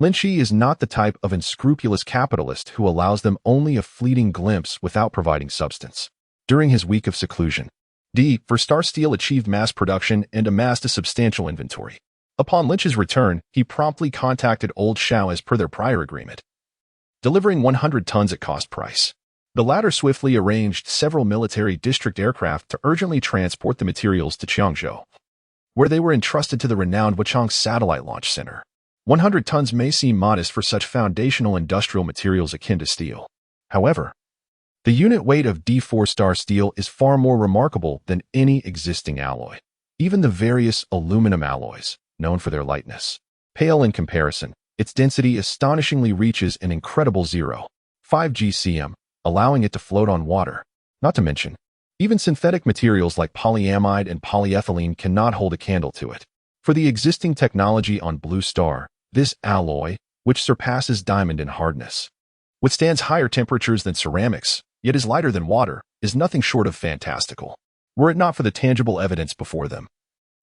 Lin Qi is not the type of unscrupulous capitalist who allows them only a fleeting glimpse without providing substance. During his week of seclusion, D4-star steel achieved mass production and amassed a substantial inventory. Upon Lynch's return, he promptly contacted Old Xiao as per their prior agreement, delivering 100 tons at cost price. The latter swiftly arranged several military district aircraft to urgently transport the materials to Changzhou, where they were entrusted to the renowned Wuchang Satellite Launch Center. 100 tons may seem modest for such foundational industrial materials akin to steel. However, the unit weight of D4-star steel is far more remarkable than any existing alloy. Even the various aluminum alloys, known for their lightness, pale in comparison. Its density astonishingly reaches an incredible 0.5 gcm, allowing it to float on water. Not to mention, even synthetic materials like polyamide and polyethylene cannot hold a candle to it. For the existing technology on Blue Star, this alloy, which surpasses diamond in hardness, withstands higher temperatures than ceramics, yet is lighter than water, is nothing short of fantastical. Were it not for the tangible evidence before them,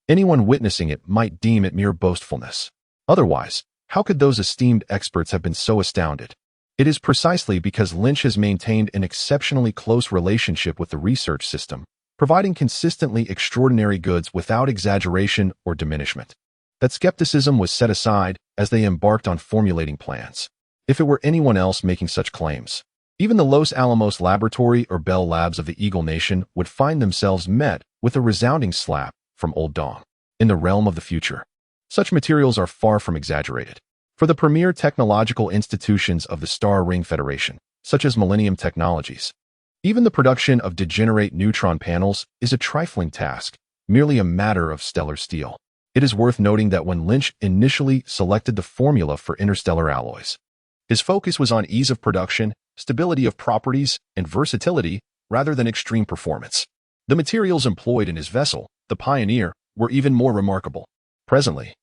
anyone witnessing it might deem it mere boastfulness. Otherwise, how could those esteemed experts have been so astounded? It is precisely because Lynch has maintained an exceptionally close relationship with the research system, providing consistently extraordinary goods without exaggeration or diminishment, that skepticism was set aside as they embarked on formulating plans. If it were anyone else making such claims, even the Los Alamos Laboratory or Bell Labs of the Eagle Nation would find themselves met with a resounding slap from Old Dong. In the realm of the future, such materials are far from exaggerated. For the premier technological institutions of the Star Ring Federation, such as Millennium Technologies, even the production of degenerate neutron panels is a trifling task, merely a matter of stellar steel. It is worth noting that when Lynch initially selected the formula for interstellar alloys, his focus was on ease of production, stability of properties, and versatility rather than extreme performance. The materials employed in his vessel, the Pioneer, were even more remarkable. Presently,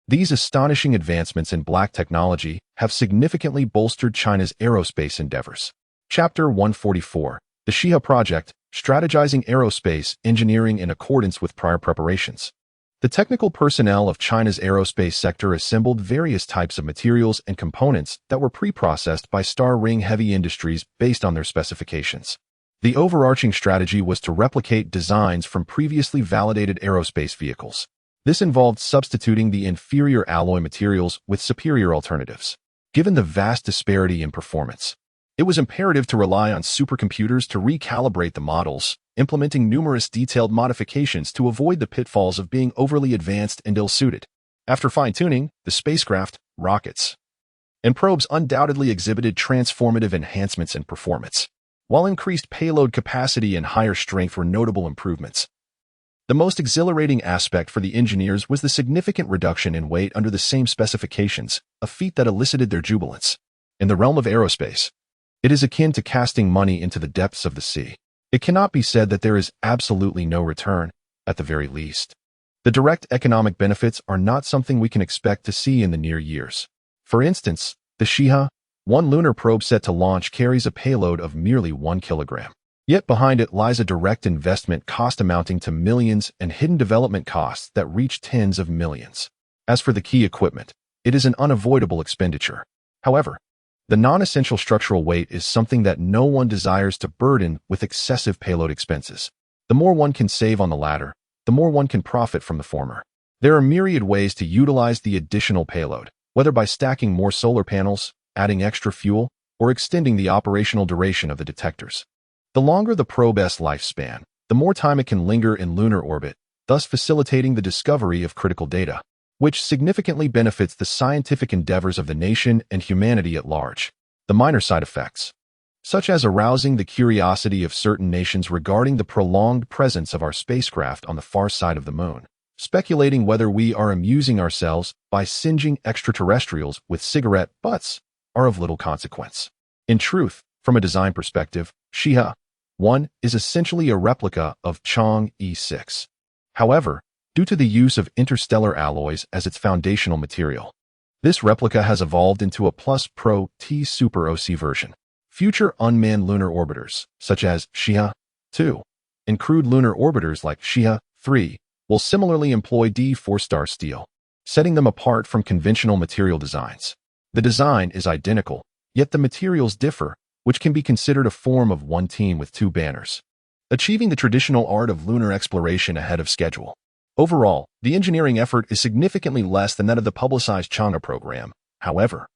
these astonishing advancements in black technology have significantly bolstered China's aerospace endeavors. Chapter 144, the Xihe Project, Strategizing Aerospace Engineering in Accordance with Prior Preparations. The technical personnel of China's aerospace sector assembled various types of materials and components that were pre-processed by Star Ring Heavy Industries based on their specifications. The overarching strategy was to replicate designs from previously validated aerospace vehicles, This involved substituting the inferior alloy materials with superior alternatives. Given the vast disparity in performance, it was imperative to rely on supercomputers to recalibrate the models, implementing numerous detailed modifications to avoid the pitfalls of being overly advanced and ill-suited. After fine-tuning, the spacecraft, rockets, and probes undoubtedly exhibited transformative enhancements in performance, while increased payload capacity and higher strength were notable improvements. The most exhilarating aspect for the engineers was the significant reduction in weight under the same specifications, a feat that elicited their jubilance. In the realm of aerospace, it is akin to casting money into the depths of the sea. It cannot be said that there is absolutely no return, at the very least. The direct economic benefits are not something we can expect to see in the near years. For instance, the Xiha-1 lunar probe set to launch carries a payload of merely 1 kilogram. Yet behind it lies a direct investment cost amounting to millions and hidden development costs that reach tens of millions. As for the key equipment, it is an unavoidable expenditure. However, the non-essential structural weight is something that no one desires to burden with excessive payload expenses. The more one can save on the latter, the more one can profit from the former. There are myriad ways to utilize the additional payload, whether by stacking more solar panels, adding extra fuel, or extending the operational duration of the detectors. The longer the probe's lifespan, the more time it can linger in lunar orbit, thus facilitating the discovery of critical data, which significantly benefits the scientific endeavors of the nation and humanity at large. The minor side effects, such as arousing the curiosity of certain nations regarding the prolonged presence of our spacecraft on the far side of the moon, speculating whether we are amusing ourselves by singeing extraterrestrials with cigarette butts, are of little consequence. In truth, from a design perspective, Xiha-1 is essentially a replica of Chang'e 6. However, due to the use of interstellar alloys as its foundational material, this replica has evolved into a Plus Pro T Super OC version. Future unmanned lunar orbiters, such as Xiha-2, and crewed lunar orbiters like Xiha-3, will similarly employ D4-star steel, setting them apart from conventional material designs. The design is identical, yet the materials differ, which can be considered a form of one team with two banners, achieving the traditional art of lunar exploration ahead of schedule. Overall, the engineering effort is significantly less than that of the publicized Chang'e program. However,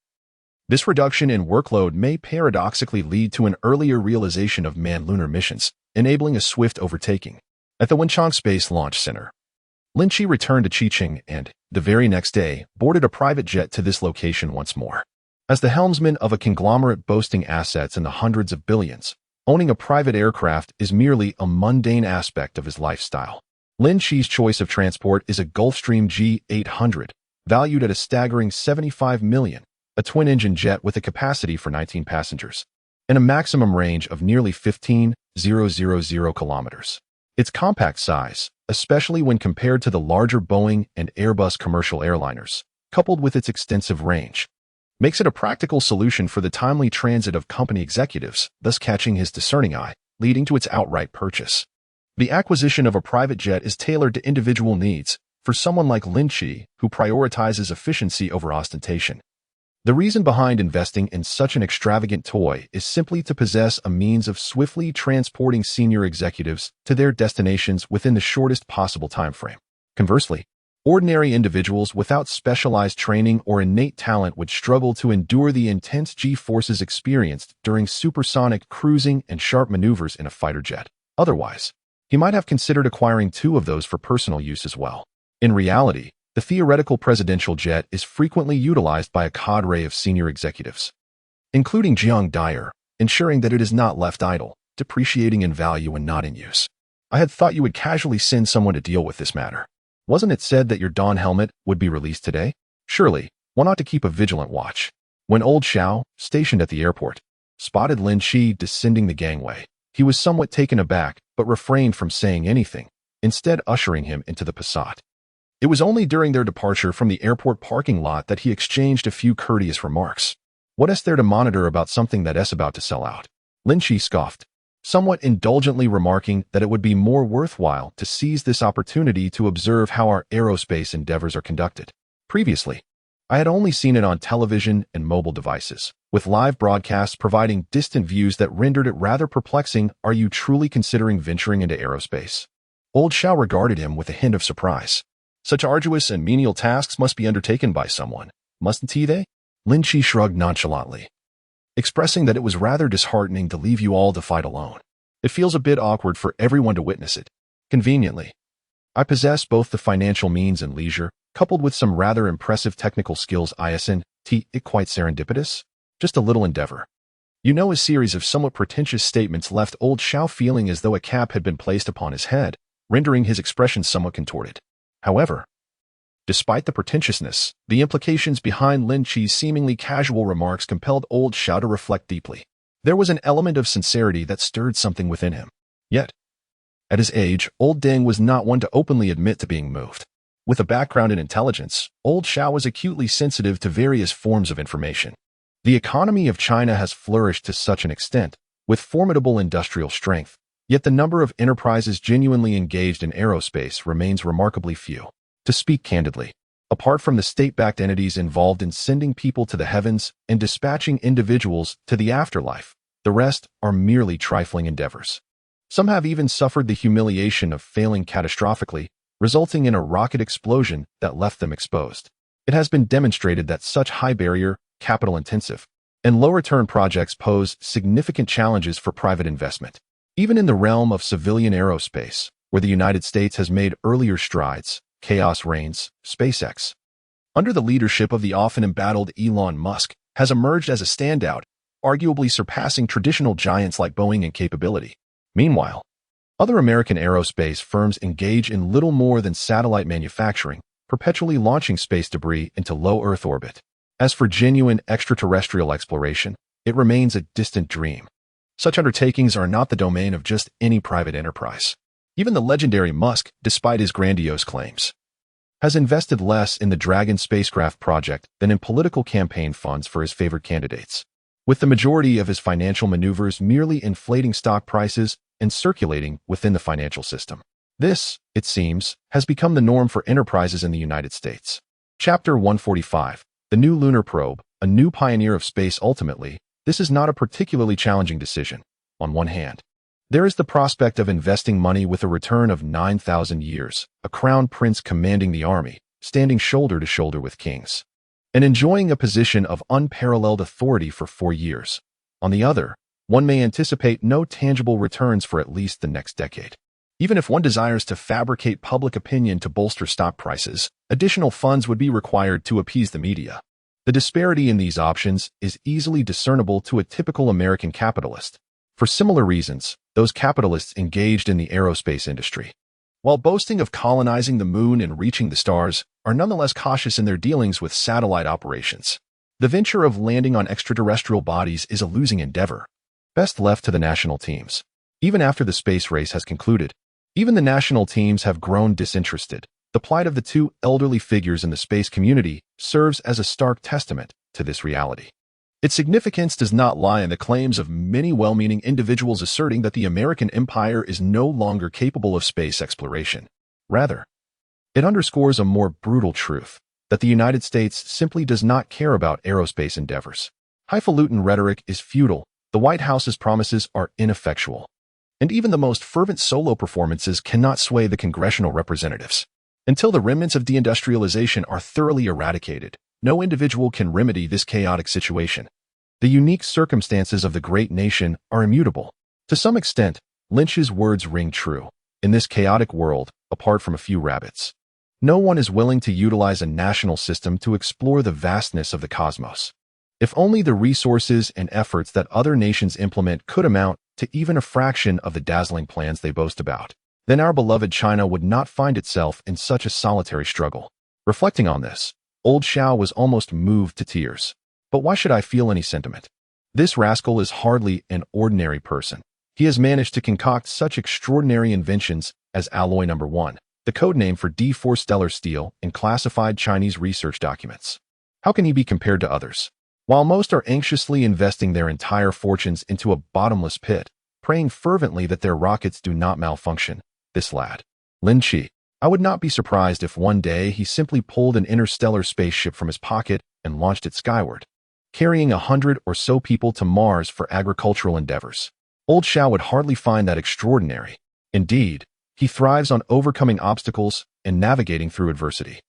this reduction in workload may paradoxically lead to an earlier realization of manned lunar missions, enabling a swift overtaking. At the Wenchang Space Launch Center, Lin Qi returned to Qiqing and, the very next day, boarded a private jet to this location once more. As the helmsman of a conglomerate boasting assets in the hundreds of billions, owning a private aircraft is merely a mundane aspect of his lifestyle. Lin Qi's choice of transport is a Gulfstream G800, valued at a staggering $75 million, a twin-engine jet with a capacity for 19 passengers, and a maximum range of nearly 15,000 kilometers. Its compact size, especially when compared to the larger Boeing and Airbus commercial airliners, coupled with its extensive range, makes it a practical solution for the timely transit of company executives, thus catching his discerning eye, leading to its outright purchase. The acquisition of a private jet is tailored to individual needs, for someone like Lin Qi, who prioritizes efficiency over ostentation. The reason behind investing in such an extravagant toy is simply to possess a means of swiftly transporting senior executives to their destinations within the shortest possible time frame. Conversely, ordinary individuals without specialized training or innate talent would struggle to endure the intense G-forces experienced during supersonic cruising and sharp maneuvers in a fighter jet. Otherwise, he might have considered acquiring two of those for personal use as well. In reality, the theoretical presidential jet is frequently utilized by a cadre of senior executives, including Jiang Dyer, ensuring that it is not left idle, depreciating in value and not in use. I had thought you would casually send someone to deal with this matter. Wasn't it said that your Dawn helmet would be released today? Surely, one ought to keep a vigilant watch. When old Xiao, stationed at the airport, spotted Lin Qi descending the gangway, he was somewhat taken aback, but refrained from saying anything, instead ushering him into the Passat. It was only during their departure from the airport parking lot that he exchanged a few courteous remarks. What is there to monitor about something that is about to sell out? Lin Qi scoffed, somewhat indulgently remarking that it would be more worthwhile to seize this opportunity to observe how our aerospace endeavors are conducted. Previously, I had only seen it on television and mobile devices, with live broadcasts providing distant views that rendered it rather perplexing. Are you truly considering venturing into aerospace? Old Xiao regarded him with a hint of surprise. Such arduous and menial tasks must be undertaken by someone, mustn't they? Lin Qi shrugged nonchalantly, expressing that it was rather disheartening to leave you all to fight alone. It feels a bit awkward for everyone to witness it. Conveniently, I possess both the financial means and leisure, coupled with some rather impressive technical skills. Isn't it quite serendipitous? Just a little endeavor. A series of somewhat pretentious statements left old Xiao feeling as though a cap had been placed upon his head, rendering his expression somewhat contorted. However, despite the pretentiousness, the implications behind Lin Qi's seemingly casual remarks compelled old Xiao to reflect deeply. There was an element of sincerity that stirred something within him. Yet, at his age, old Deng was not one to openly admit to being moved. With a background in intelligence, old Xiao was acutely sensitive to various forms of information. The economy of China has flourished to such an extent, with formidable industrial strength, yet the number of enterprises genuinely engaged in aerospace remains remarkably few. To speak candidly, apart from the state-backed entities involved in sending people to the heavens and dispatching individuals to the afterlife, the rest are merely trifling endeavors. Some have even suffered the humiliation of failing catastrophically, resulting in a rocket explosion that left them exposed. It has been demonstrated that such high-barrier, capital-intensive, and low-return projects pose significant challenges for private investment. Even in the realm of civilian aerospace, where the United States has made earlier strides, chaos reigns. SpaceX, under the leadership of the often embattled Elon Musk, has emerged as a standout, arguably surpassing traditional giants like Boeing in capability. Meanwhile, other American aerospace firms engage in little more than satellite manufacturing, perpetually launching space debris into low Earth orbit. As for genuine extraterrestrial exploration, it remains a distant dream. Such undertakings are not the domain of just any private enterprise. Even the legendary Musk, despite his grandiose claims, has invested less in the Dragon spacecraft project than in political campaign funds for his favored candidates, with the majority of his financial maneuvers merely inflating stock prices and circulating within the financial system. This, it seems, has become the norm for enterprises in the United States. Chapter 145. The new lunar probe, a new pioneer of space. Ultimately, this is not a particularly challenging decision. On one hand, there is the prospect of investing money with a return of 9,000 years, a crown prince commanding the army, standing shoulder to shoulder with kings, and enjoying a position of unparalleled authority for 4 years. On the other, one may anticipate no tangible returns for at least the next decade. Even if one desires to fabricate public opinion to bolster stock prices, additional funds would be required to appease the media. The disparity in these options is easily discernible to a typical American capitalist. For similar reasons, those capitalists engaged in the aerospace industry, while boasting of colonizing the moon and reaching the stars, are nonetheless cautious in their dealings with satellite operations. The venture of landing on extraterrestrial bodies is a losing endeavor, best left to the national teams. Even after the space race has concluded, even the national teams have grown disinterested. The plight of the two elderly figures in the space community serves as a stark testament to this reality. Its significance does not lie in the claims of many well-meaning individuals asserting that the American empire is no longer capable of space exploration. Rather, it underscores a more brutal truth, that the United States simply does not care about aerospace endeavors. Highfalutin rhetoric is futile, the White House's promises are ineffectual, and even the most fervent solo performances cannot sway the congressional representatives. Until the remnants of deindustrialization are thoroughly eradicated, no individual can remedy this chaotic situation. The unique circumstances of the great nation are immutable. To some extent, Lynch's words ring true. In this chaotic world, apart from a few rabbits, no one is willing to utilize a national system to explore the vastness of the cosmos. If only the resources and efforts that other nations implement could amount to even a fraction of the dazzling plans they boast about, then our beloved China would not find itself in such a solitary struggle. Reflecting on this, old Xiao was almost moved to tears. But why should I feel any sentiment? This rascal is hardly an ordinary person. He has managed to concoct such extraordinary inventions as Alloy No. 1, the codename for D4 stellar steel in classified Chinese research documents. How can he be compared to others? While most are anxiously investing their entire fortunes into a bottomless pit, praying fervently that their rockets do not malfunction, this lad, Lin Qi, I would not be surprised if one day he simply pulled an interstellar spaceship from his pocket and launched it skyward, carrying 100 or so people to Mars for agricultural endeavors. Old Xiao would hardly find that extraordinary. Indeed, he thrives on overcoming obstacles, and navigating through adversity,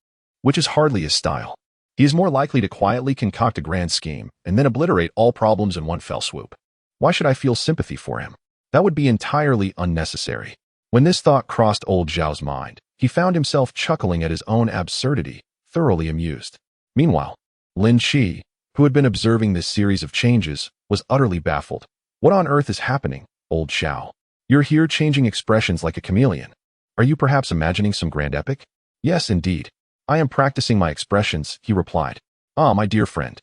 which is hardly his style. He is more likely to quietly concoct a grand scheme and then obliterate all problems in one fell swoop. Why should I feel sympathy for him? That would be entirely unnecessary. When this thought crossed old Zhao's mind, he found himself chuckling at his own absurdity, thoroughly amused. Meanwhile, Lin Qi, who had been observing this series of changes, was utterly baffled. What on earth is happening, old Zhao? You're here changing expressions like a chameleon. Are you perhaps imagining some grand epic? Yes, indeed. I am practicing my expressions, he replied. Ah, my dear friend.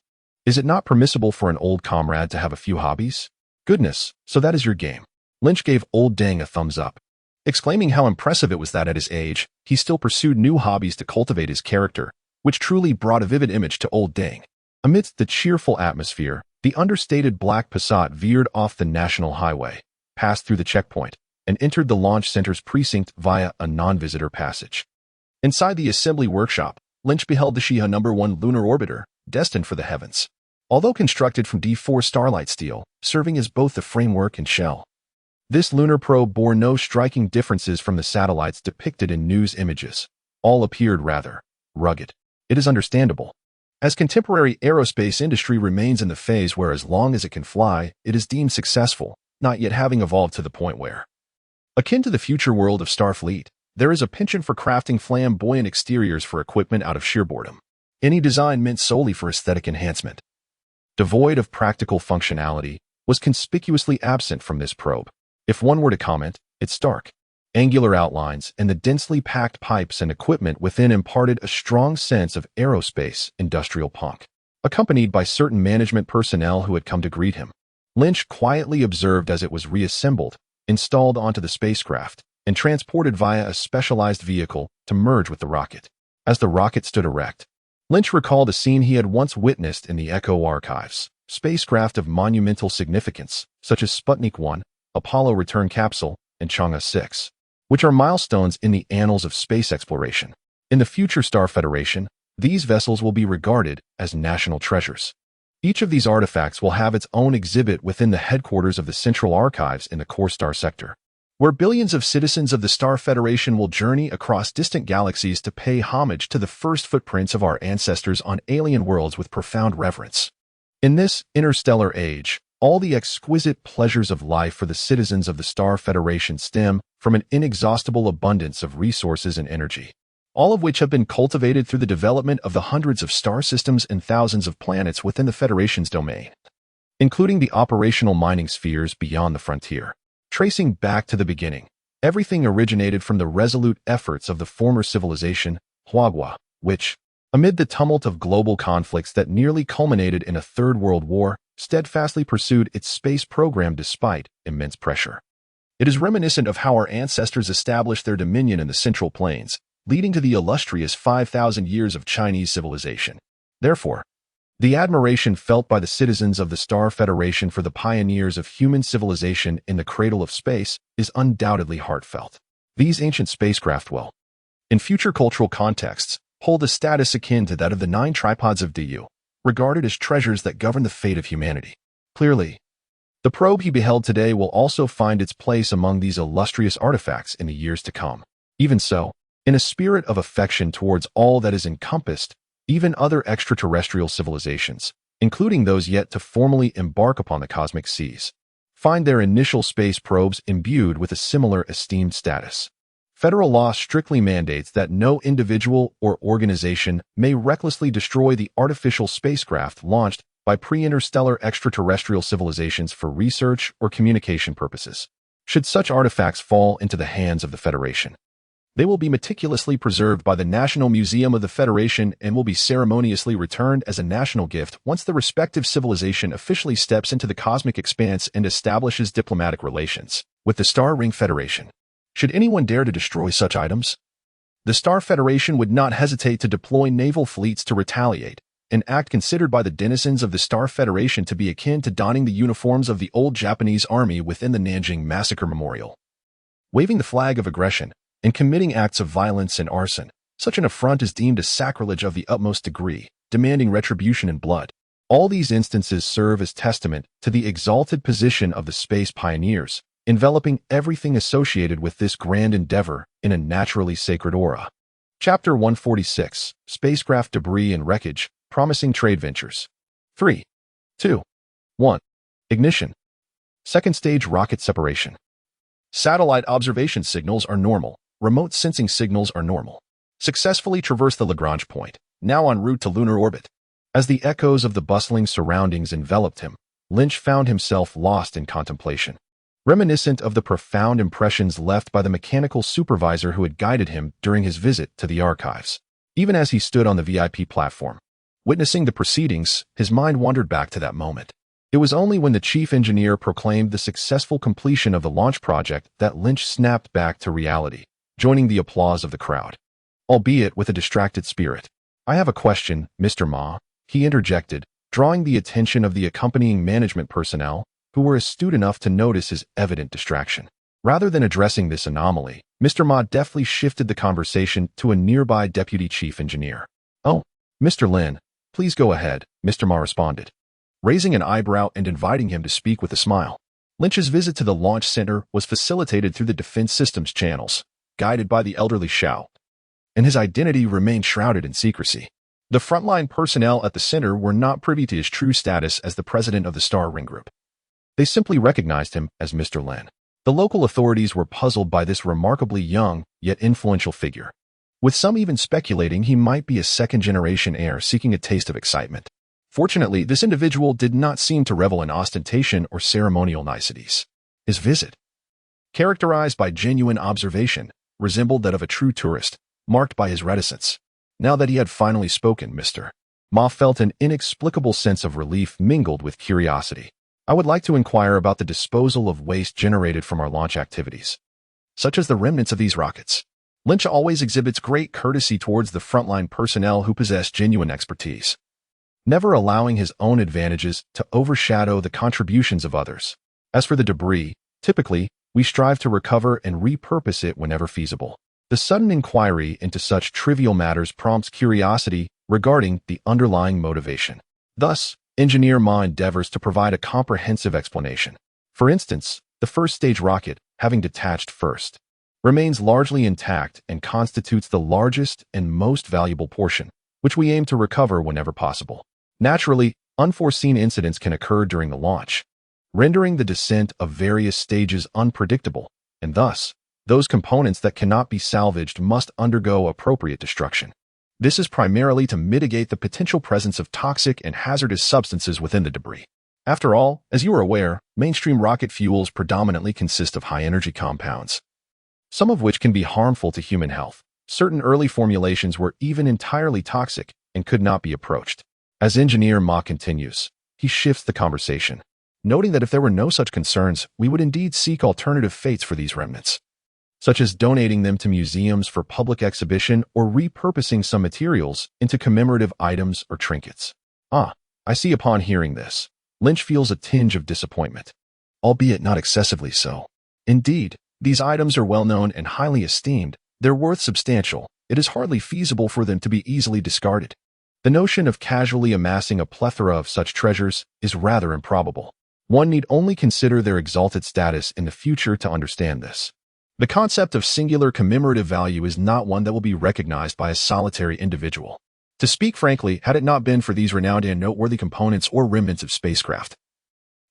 Is it not permissible for an old comrade to have a few hobbies? Goodness, so that is your game. Lynch gave old Deng a thumbs up. Exclaiming how impressive it was that at his age, he still pursued new hobbies to cultivate his character, which truly brought a vivid image to old Deng. Amidst the cheerful atmosphere, the understated black Passat veered off the national highway, passed through the checkpoint, and entered the launch center's precinct via a non-visitor passage. Inside the assembly workshop, Lynch beheld the Shiha No. 1 lunar orbiter, destined for the heavens. Although constructed from D4 starlight steel, serving as both the framework and shell, this lunar probe bore no striking differences from the satellites depicted in news images. All appeared rather rugged. It is understandable, as contemporary aerospace industry remains in the phase where as long as it can fly, it is deemed successful, not yet having evolved to the point where, akin to the future world of Starfleet, there is a penchant for crafting flamboyant exteriors for equipment out of sheer boredom. Any design meant solely for aesthetic enhancement, devoid of practical functionality, was conspicuously absent from this probe. If one were to comment, its stark, angular outlines and the densely packed pipes and equipment within imparted a strong sense of aerospace industrial punk. Accompanied by certain management personnel who had come to greet him, Lynch quietly observed as it was reassembled, installed onto the spacecraft, and transported via a specialized vehicle to merge with the rocket. As the rocket stood erect, Lynch recalled a scene he had once witnessed in the Echo archives. Spacecraft of monumental significance, such as Sputnik 1, Apollo return capsule, and Chang'e 6, which are milestones in the annals of space exploration. In the future Star Federation, these vessels will be regarded as national treasures. Each of these artifacts will have its own exhibit within the headquarters of the Central Archives in the Core Star sector, where billions of citizens of the Star Federation will journey across distant galaxies to pay homage to the first footprints of our ancestors on alien worlds with profound reverence. In this interstellar age, all the exquisite pleasures of life for the citizens of the Star Federation stem from an inexhaustible abundance of resources and energy, all of which have been cultivated through the development of the hundreds of star systems and thousands of planets within the Federation's domain, including the operational mining spheres beyond the frontier. Tracing back to the beginning, everything originated from the resolute efforts of the former civilization, Huagua, which, amid the tumult of global conflicts that nearly culminated in a Third World War, steadfastly pursued its space program despite immense pressure. It is reminiscent of how our ancestors established their dominion in the Central Plains, leading to the illustrious 5,000 years of Chinese civilization. Therefore, the admiration felt by the citizens of the Star Federation for the pioneers of human civilization in the cradle of space is undoubtedly heartfelt. These ancient spacecraft will, in future cultural contexts, hold a status akin to that of the 9 tripods of Du, regarded as treasures that govern the fate of humanity. Clearly, the probe he beheld today will also find its place among these illustrious artifacts in the years to come. Even so, in a spirit of affection towards all that is encompassed, even other extraterrestrial civilizations, including those yet to formally embark upon the cosmic seas, find their initial space probes imbued with a similar esteemed status. Federal law strictly mandates that no individual or organization may recklessly destroy the artificial spacecraft launched by pre-interstellar extraterrestrial civilizations for research or communication purposes. Should such artifacts fall into the hands of the Federation, they will be meticulously preserved by the National Museum of the Federation and will be ceremoniously returned as a national gift once the respective civilization officially steps into the cosmic expanse and establishes diplomatic relations with the Star Ring Federation. Should anyone dare to destroy such items, the Star Federation would not hesitate to deploy naval fleets to retaliate, an act considered by the denizens of the Star Federation to be akin to donning the uniforms of the old Japanese army within the Nanjing Massacre Memorial. Waving the flag of aggression and committing acts of violence and arson, such an affront is deemed a sacrilege of the utmost degree, demanding retribution in blood. All these instances serve as testament to the exalted position of the space pioneers, enveloping everything associated with this grand endeavor in a naturally sacred aura. Chapter 146, Spacecraft Debris and Wreckage, Promising Trade Ventures. 3, 2, 1. Ignition. Second stage rocket separation. Satellite observation signals are normal. Remote sensing signals are normal. Successfully traverse the Lagrange point, now en route to lunar orbit. As the echoes of the bustling surroundings enveloped him, Lynch found himself lost in contemplation, reminiscent of the profound impressions left by the mechanical supervisor who had guided him during his visit to the archives. Even as he stood on the VIP platform, witnessing the proceedings, his mind wandered back to that moment. It was only when the chief engineer proclaimed the successful completion of the launch project that Lynch snapped back to reality, joining the applause of the crowd, albeit with a distracted spirit. "I have a question, Mr. Ma," he interjected, drawing the attention of the accompanying management personnel, who were astute enough to notice his evident distraction. Rather than addressing this anomaly, Mr. Ma deftly shifted the conversation to a nearby deputy chief engineer. "Oh, Mr. Lin, please go ahead," Mr. Ma responded, raising an eyebrow and inviting him to speak with a smile. Lynch's visit to the launch center was facilitated through the defense systems channels, guided by the elderly Xiao, and his identity remained shrouded in secrecy. The frontline personnel at the center were not privy to his true status as the president of the Star Ring Group. They simply recognized him as Mr. Lin. The local authorities were puzzled by this remarkably young, yet influential figure, with some even speculating he might be a second-generation heir seeking a taste of excitement. Fortunately, this individual did not seem to revel in ostentation or ceremonial niceties. His visit, characterized by genuine observation, resembled that of a true tourist, marked by his reticence. Now that he had finally spoken, Mr. Ma felt an inexplicable sense of relief mingled with curiosity. "I would like to inquire about the disposal of waste generated from our launch activities, such as the remnants of these rockets." Lynch always exhibits great courtesy towards the frontline personnel who possess genuine expertise, never allowing his own advantages to overshadow the contributions of others. As for the debris, typically, we strive to recover and repurpose it whenever feasible. The sudden inquiry into such trivial matters prompts curiosity regarding the underlying motivation. Thus, Engineer Ma endeavors to provide a comprehensive explanation. For instance, the first stage rocket, having detached first, remains largely intact and constitutes the largest and most valuable portion, which we aim to recover whenever possible. Naturally, unforeseen incidents can occur during the launch, rendering the descent of various stages unpredictable, and thus, those components that cannot be salvaged must undergo appropriate destruction. This is primarily to mitigate the potential presence of toxic and hazardous substances within the debris. After all, as you are aware, mainstream rocket fuels predominantly consist of high-energy compounds, some of which can be harmful to human health. Certain early formulations were even entirely toxic and could not be approached. As Engineer Ma continues, he shifts the conversation, noting that if there were no such concerns, we would indeed seek alternative fates for these remnants, such as donating them to museums for public exhibition or repurposing some materials into commemorative items or trinkets. "Ah, I see." Upon hearing this, Lynch feels a tinge of disappointment, albeit not excessively so. Indeed, these items are well known and highly esteemed. Their worth substantial. It is hardly feasible for them to be easily discarded. The notion of casually amassing a plethora of such treasures is rather improbable. One need only consider their exalted status in the future to understand this. The concept of singular commemorative value is not one that will be recognized by a solitary individual. To speak frankly, had it not been for these renowned and noteworthy components or remnants of spacecraft,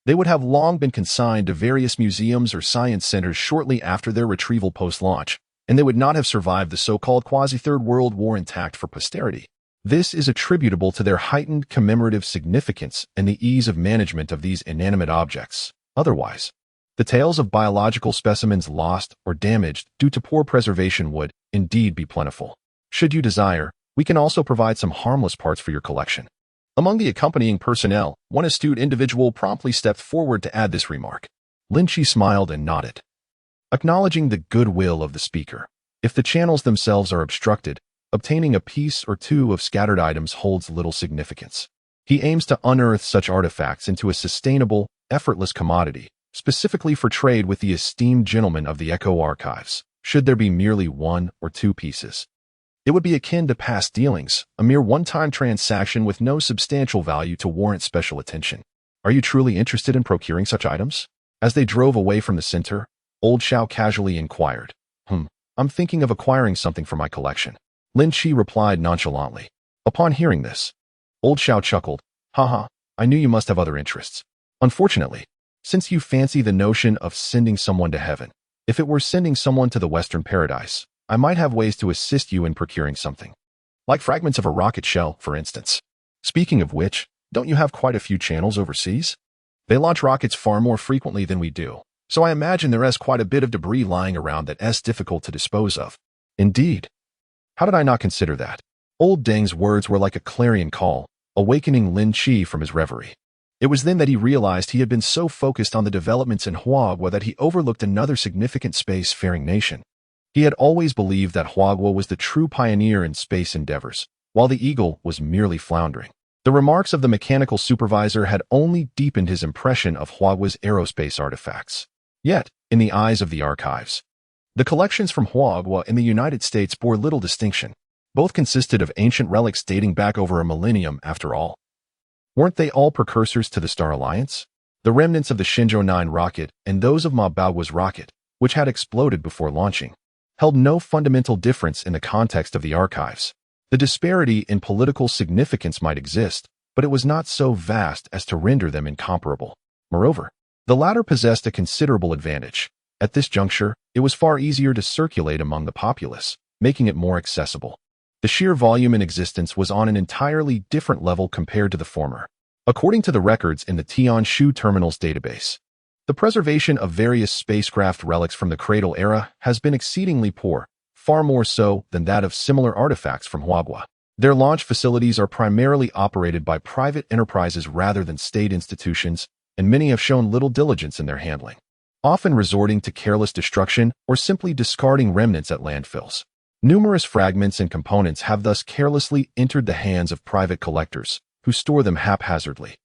they would have long been consigned to various museums or science centers shortly after their retrieval post-launch, and they would not have survived the so-called quasi-Third World War intact for posterity. This is attributable to their heightened commemorative significance and the ease of management of these inanimate objects. Otherwise, the tales of biological specimens lost or damaged due to poor preservation would indeed be plentiful. Should you desire, we can also provide some harmless parts for your collection. Among the accompanying personnel, one astute individual promptly stepped forward to add this remark. Lin Qi smiled and nodded, acknowledging the goodwill of the speaker. If the channels themselves are obstructed, obtaining a piece or two of scattered items holds little significance. He aims to unearth such artifacts into a sustainable, effortless commodity, specifically for trade with the esteemed gentlemen of the Echo Archives. Should there be merely one or two pieces, it would be akin to past dealings, a mere one-time transaction with no substantial value to warrant special attention. Are you truly interested in procuring such items? As they drove away from the center, Old Xiao casually inquired. I'm thinking of acquiring something for my collection. Lin Qi replied nonchalantly. Upon hearing this, Old Xiao chuckled. Haha, I knew you must have other interests. Unfortunately, since you fancy the notion of sending someone to heaven, if it were sending someone to the Western Paradise, I might have ways to assist you in procuring something. Like fragments of a rocket shell, for instance. Speaking of which, don't you have quite a few channels overseas? They launch rockets far more frequently than we do, so I imagine there is quite a bit of debris lying around that is difficult to dispose of. Indeed. How did I not consider that? Old Deng's words were like a clarion call, awakening Lin Qi from his reverie. It was then that he realized he had been so focused on the developments in Huagua that he overlooked another significant space-faring nation. He had always believed that Huagua was the true pioneer in space endeavors, while the Eagle was merely floundering. The remarks of the mechanical supervisor had only deepened his impression of Huagua's aerospace artifacts. Yet, in the eyes of the archives, the collections from Huagua in the United States bore little distinction. Both consisted of ancient relics dating back over a millennium, after all. Weren't they all precursors to the Star Alliance? The remnants of the Shenzhou 9 rocket and those of Ma Baoguo's rocket, which had exploded before launching, held no fundamental difference in the context of the archives. The disparity in political significance might exist, but it was not so vast as to render them incomparable. Moreover, the latter possessed a considerable advantage. At this juncture, it was far easier to circulate among the populace, making it more accessible. The sheer volume in existence was on an entirely different level compared to the former. According to the records in the Tianshu Terminals database, the preservation of various spacecraft relics from the Cradle era has been exceedingly poor, far more so than that of similar artifacts from Huagua. Their launch facilities are primarily operated by private enterprises rather than state institutions, and many have shown little diligence in their handling, often resorting to careless destruction or simply discarding remnants at landfills. Numerous fragments and components have thus carelessly entered the hands of private collectors, who store them haphazardly,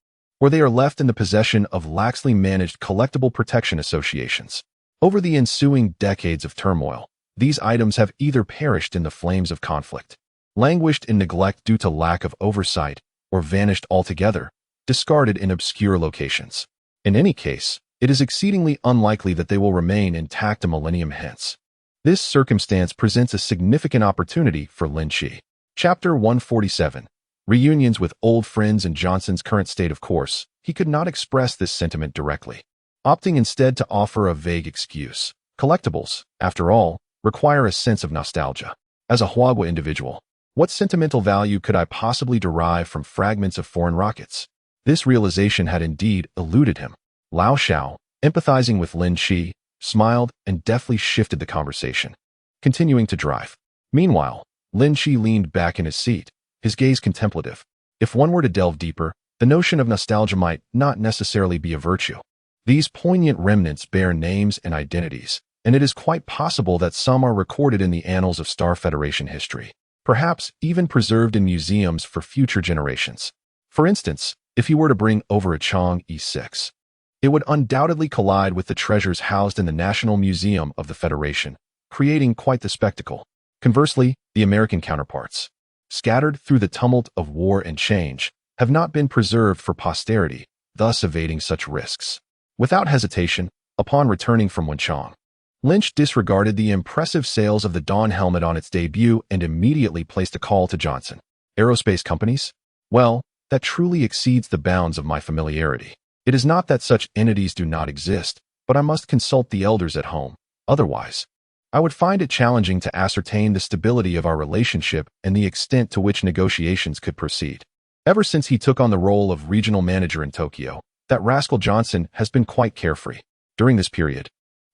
or they are left in the possession of laxly managed collectible protection associations. Over the ensuing decades of turmoil, these items have either perished in the flames of conflict, languished in neglect due to lack of oversight, or vanished altogether, discarded in obscure locations. In any case, it is exceedingly unlikely that they will remain intact a millennium hence. This circumstance presents a significant opportunity for Lin Qi. Chapter 147. Reunions with old friends. In Johnson's current state of course, he could not express this sentiment directly, opting instead to offer a vague excuse. Collectibles, after all, require a sense of nostalgia. As a Huagua individual, what sentimental value could I possibly derive from fragments of foreign rockets? This realization had indeed eluded him. Lao Xiao, empathizing with Lin Qi, smiled and deftly shifted the conversation, continuing to drive. Meanwhile, Lin Qi leaned back in his seat, his gaze contemplative. If one were to delve deeper, the notion of nostalgia might not necessarily be a virtue. These poignant remnants bear names and identities, and it is quite possible that some are recorded in the annals of Star Federation history, perhaps even preserved in museums for future generations. For instance, if he were to bring over a Chong E6, it would undoubtedly collide with the treasures housed in the National Museum of the Federation, creating quite the spectacle. Conversely, the American counterparts, scattered through the tumult of war and change, have not been preserved for posterity, thus evading such risks. Without hesitation, upon returning from Wenchang, Lynch disregarded the impressive sales of the Dawn helmet on its debut and immediately placed a call to Johnson. Aerospace companies? Well, that truly exceeds the bounds of my familiarity. It is not that such entities do not exist, but I must consult the elders at home. Otherwise, I would find it challenging to ascertain the stability of our relationship and the extent to which negotiations could proceed. Ever since he took on the role of regional manager in Tokyo, that rascal Johnson has been quite carefree. During this period,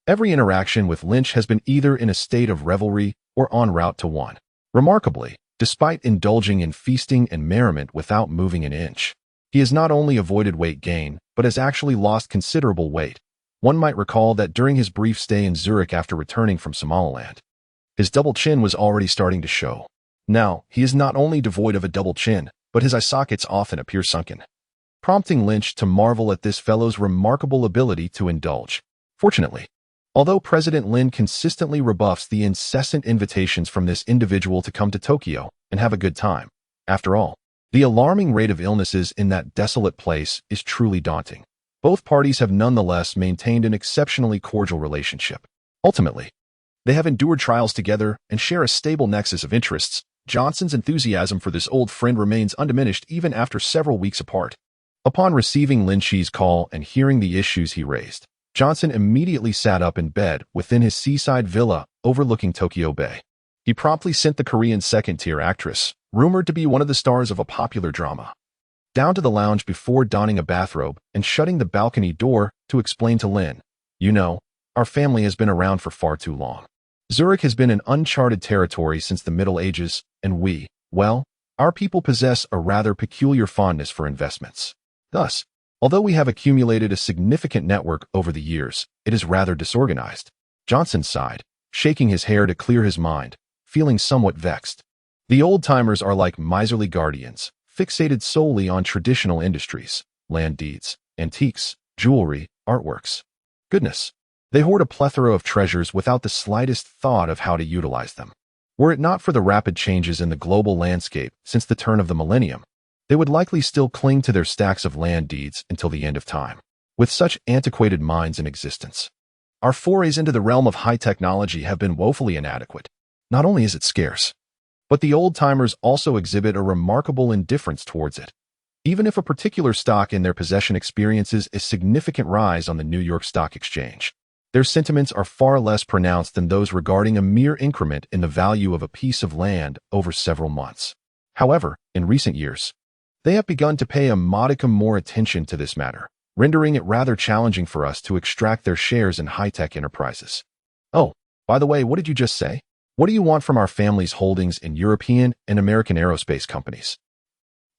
every interaction with Lynch has been either in a state of revelry or en route to one. Remarkably, despite indulging in feasting and merriment without moving an inch, he has not only avoided weight gain, but has actually lost considerable weight. One might recall that during his brief stay in Zurich after returning from Somaliland, his double chin was already starting to show. Now, he is not only devoid of a double chin, but his eye sockets often appear sunken, prompting Lynch to marvel at this fellow's remarkable ability to indulge. Fortunately, although President Lin consistently rebuffs the incessant invitations from this individual to come to Tokyo and have a good time, after all, the alarming rate of illnesses in that desolate place is truly daunting. Both parties have nonetheless maintained an exceptionally cordial relationship. Ultimately, they have endured trials together and share a stable nexus of interests, Johnson's enthusiasm for this old friend remains undiminished even after several weeks apart. Upon receiving Lin Qi's call and hearing the issues he raised, Johnson immediately sat up in bed within his seaside villa overlooking Tokyo Bay. He promptly sent the Korean second-tier actress, rumored to be one of the stars of a popular drama, down to the lounge before donning a bathrobe and shutting the balcony door to explain to Lin, "You know, our family has been around for far too long. Zurich has been an uncharted territory since the Middle Ages, and our people possess a rather peculiar fondness for investments. Thus, although we have accumulated a significant network over the years, it is rather disorganized." Johnson sighed, shaking his hair to clear his mind, feeling somewhat vexed. The old-timers are like miserly guardians, fixated solely on traditional industries, land deeds, antiques, jewelry, artworks. Goodness, they hoard a plethora of treasures without the slightest thought of how to utilize them. Were it not for the rapid changes in the global landscape since the turn of the millennium, they would likely still cling to their stacks of land deeds until the end of time. With such antiquated minds in existence, our forays into the realm of high technology have been woefully inadequate. Not only is it scarce, but the old-timers also exhibit a remarkable indifference towards it. Even if a particular stock in their possession experiences a significant rise on the New York Stock Exchange, their sentiments are far less pronounced than those regarding a mere increment in the value of a piece of land over several months. However, in recent years, they have begun to pay a modicum more attention to this matter, rendering it rather challenging for us to extract their shares in high-tech enterprises. Oh, by the way, what did you just say? What do you want from our family's holdings in European and American aerospace companies?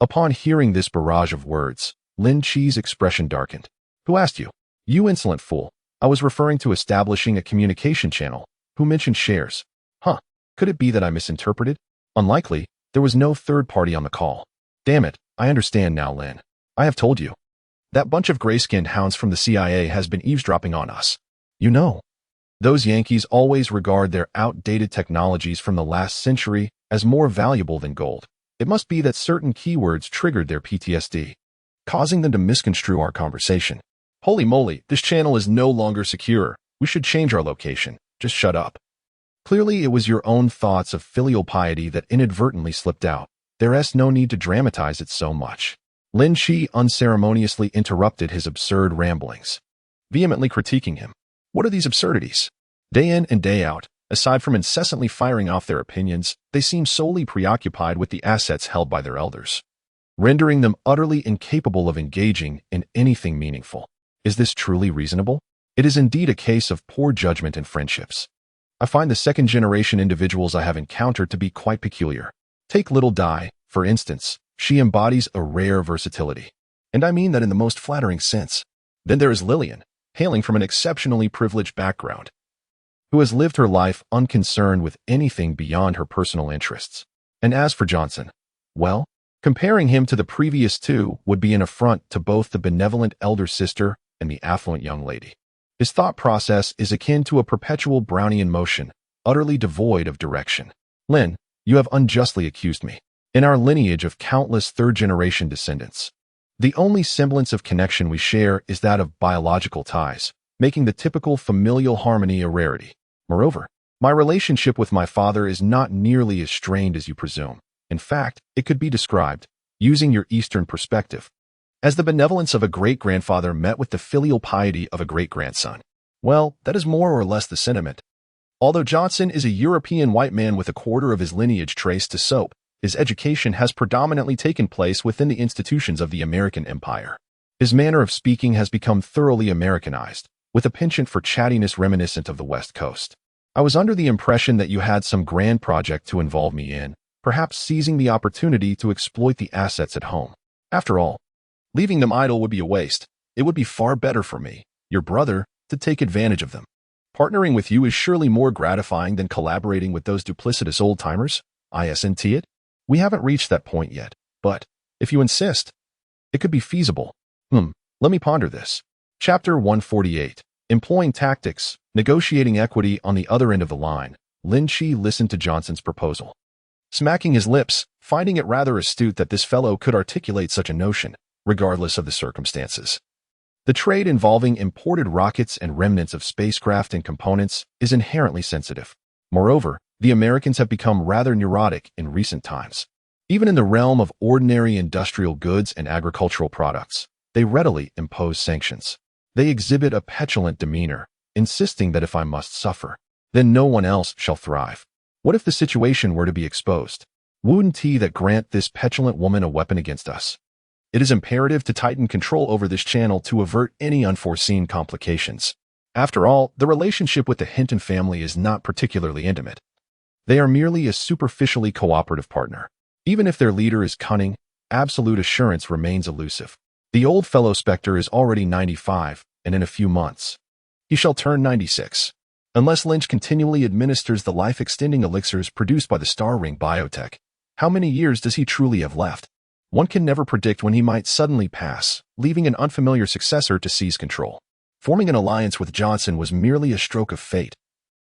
Upon hearing this barrage of words, Lin Qi's expression darkened. Who asked you? You insolent fool. I was referring to establishing a communication channel. Who mentioned shares? Huh, could it be that I misinterpreted? Unlikely, there was no third party on the call. Damn it, I understand now, Lin. I have told you. That bunch of gray-skinned hounds from the CIA has been eavesdropping on us. You know. Those Yankees always regard their outdated technologies from the last century as more valuable than gold. It must be that certain keywords triggered their PTSD, causing them to misconstrue our conversation. Holy moly, this channel is no longer secure. We should change our location. Just shut up. Clearly, it was your own thoughts of filial piety that inadvertently slipped out. There's no need to dramatize it so much. Lin Qi unceremoniously interrupted his absurd ramblings, vehemently critiquing him. What are these absurdities? Day in and day out, aside from incessantly firing off their opinions, they seem solely preoccupied with the assets held by their elders, rendering them utterly incapable of engaging in anything meaningful. Is this truly reasonable? It is indeed a case of poor judgment in friendships. I find the second-generation individuals I have encountered to be quite peculiar. Take little Dai, for instance. She embodies a rare versatility, and I mean that in the most flattering sense. Then there is Lillian, hailing from an exceptionally privileged background, who has lived her life unconcerned with anything beyond her personal interests. And as for Johnson, well, comparing him to the previous two would be an affront to both the benevolent elder sister and the affluent young lady. His thought process is akin to a perpetual Brownian motion, utterly devoid of direction. Lin, you have unjustly accused me. In our lineage of countless third-generation descendants, the only semblance of connection we share is that of biological ties, making the typical familial harmony a rarity. Moreover, my relationship with my father is not nearly as strained as you presume. In fact, it could be described, using your Eastern perspective, as the benevolence of a great-grandfather met with the filial piety of a great-grandson. Well, that is more or less the sentiment. Although Johnson is a European white man with a quarter of his lineage traced to soap, his education has predominantly taken place within the institutions of the American Empire. His manner of speaking has become thoroughly Americanized, with a penchant for chattiness reminiscent of the West Coast. I was under the impression that you had some grand project to involve me in, perhaps seizing the opportunity to exploit the assets at home. After all, leaving them idle would be a waste. It would be far better for me, your brother, to take advantage of them. Partnering with you is surely more gratifying than collaborating with those duplicitous old-timers. Isn't it? We haven't reached that point yet, but, if you insist, it could be feasible. Let me ponder this. Chapter 148. Employing Tactics, Negotiating Equity on the Other End of the Line. Lin Qi listened to Johnson's proposal, smacking his lips, finding it rather astute that this fellow could articulate such a notion, regardless of the circumstances. The trade involving imported rockets and remnants of spacecraft and components is inherently sensitive. Moreover, The Americans have become rather neurotic in recent times. Even in the realm of ordinary industrial goods and agricultural products, they readily impose sanctions. They exhibit a petulant demeanor, insisting that if I must suffer, then no one else shall thrive. What if the situation were to be exposed? Wouldn't he that grant this petulant woman a weapon against us? It is imperative to tighten control over this channel to avert any unforeseen complications. After all, the relationship with the Hinton family is not particularly intimate. They are merely a superficially cooperative partner. Even if their leader is cunning, absolute assurance remains elusive. The old fellow Spectre is already 95, and in a few months, he shall turn 96. Unless Lynch continually administers the life-extending elixirs produced by the Star Ring Biotech, how many years does he truly have left? One can never predict when he might suddenly pass, leaving an unfamiliar successor to seize control. Forming an alliance with Johnson was merely a stroke of fate.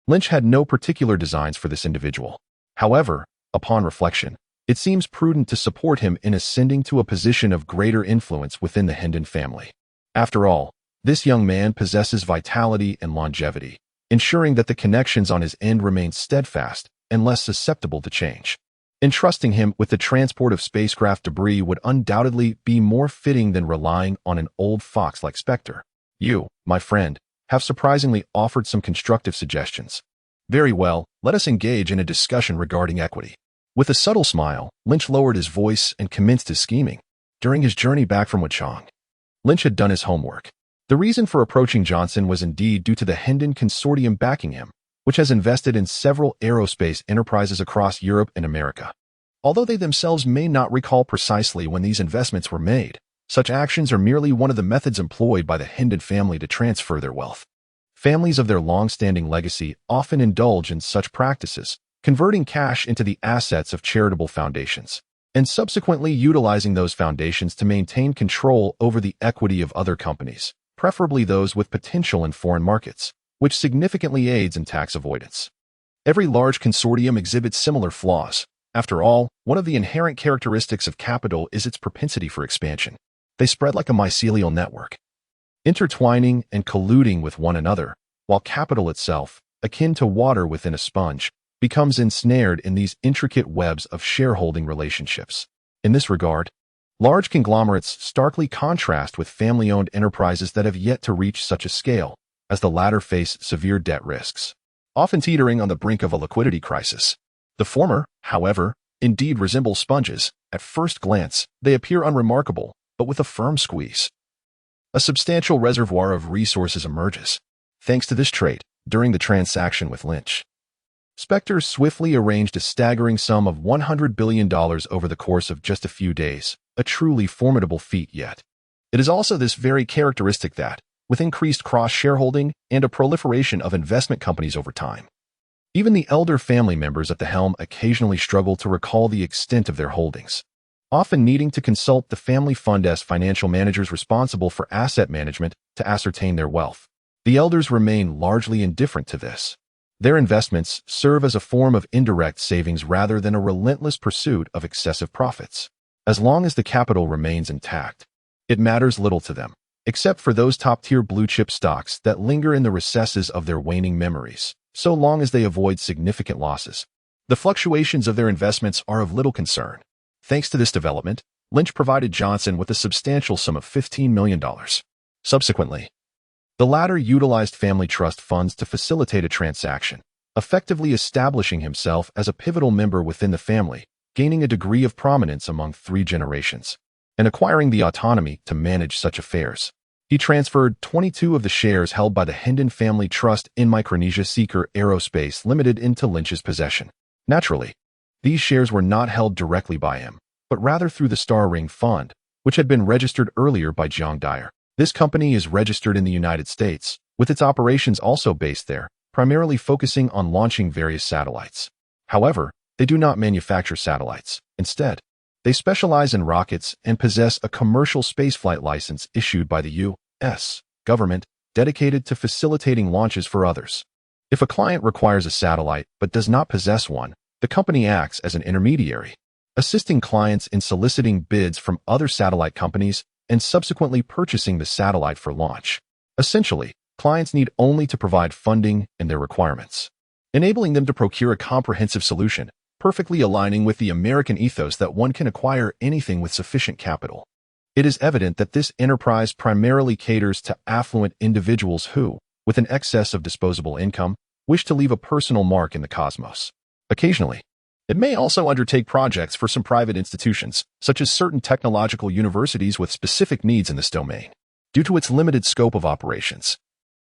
Lynch had no particular designs for this individual. However, upon reflection, it seems prudent to support him in ascending to a position of greater influence within the Hendon family. After all, this young man possesses vitality and longevity, ensuring that the connections on his end remain steadfast and less susceptible to change. Entrusting him with the transport of spacecraft debris would undoubtedly be more fitting than relying on an old fox like Spectre. You, my friend, have surprisingly offered some constructive suggestions. Very well, let us engage in a discussion regarding equity. With a subtle smile, Lynch lowered his voice and commenced his scheming. During his journey back from Wuchang, Lynch had done his homework. The reason for approaching Johnson was indeed due to the Hendon Consortium backing him, which has invested in several aerospace enterprises across Europe and America. Although they themselves may not recall precisely when these investments were made, such actions are merely one of the methods employed by the Hendon family to transfer their wealth. Families of their long-standing legacy often indulge in such practices, converting cash into the assets of charitable foundations, and subsequently utilizing those foundations to maintain control over the equity of other companies, preferably those with potential in foreign markets, which significantly aids in tax avoidance. Every large consortium exhibits similar flaws. After all, one of the inherent characteristics of capital is its propensity for expansion. They spread like a mycelial network, intertwining and colluding with one another, while capital itself, akin to water within a sponge, becomes ensnared in these intricate webs of shareholding relationships. In this regard, large conglomerates starkly contrast with family-owned enterprises that have yet to reach such a scale, as the latter face severe debt risks, often teetering on the brink of a liquidity crisis. The former, however, indeed resemble sponges. At first glance, they appear unremarkable, but with a firm squeeze, a substantial reservoir of resources emerges. Thanks to this trait, during the transaction with Lynch, Spectre swiftly arranged a staggering sum of $100 billion over the course of just a few days, a truly formidable feat yet. It is also this very characteristic that, with increased cross-shareholding and a proliferation of investment companies over time, even the elder family members at the helm occasionally struggle to recall the extent of their holdings, often needing to consult the family fund as financial managers responsible for asset management to ascertain their wealth. The elders remain largely indifferent to this. Their investments serve as a form of indirect savings rather than a relentless pursuit of excessive profits. As long as the capital remains intact, it matters little to them, except for those top-tier blue-chip stocks that linger in the recesses of their waning memories, so long as they avoid significant losses. The fluctuations of their investments are of little concern. Thanks to this development, Lynch provided Johnson with a substantial sum of $15 million. Subsequently, the latter utilized family trust funds to facilitate a transaction, effectively establishing himself as a pivotal member within the family, gaining a degree of prominence among 3 generations, and acquiring the autonomy to manage such affairs. He transferred 22 of the shares held by the Hendon Family Trust in Micronesia Seeker Aerospace Limited into Lynch's possession. Naturally, these shares were not held directly by him, but rather through the Star Ring Fund, which had been registered earlier by Jiang Dyer. This company is registered in the United States, with its operations also based there, primarily focusing on launching various satellites. However, they do not manufacture satellites. Instead, they specialize in rockets and possess a commercial spaceflight license issued by the U.S. government dedicated to facilitating launches for others. If a client requires a satellite but does not possess one, the company acts as an intermediary, assisting clients in soliciting bids from other satellite companies and subsequently purchasing the satellite for launch. Essentially, clients need only to provide funding and their requirements. enabling them to procure a comprehensive solution, perfectly aligning with the American ethos that one can acquire anything with sufficient capital. It is evident that this enterprise primarily caters to affluent individuals who, with an excess of disposable income, wish to leave a personal mark in the cosmos. Occasionally, it may also undertake projects for some private institutions, such as certain technological universities with specific needs in this domain. Due to its limited scope of operations,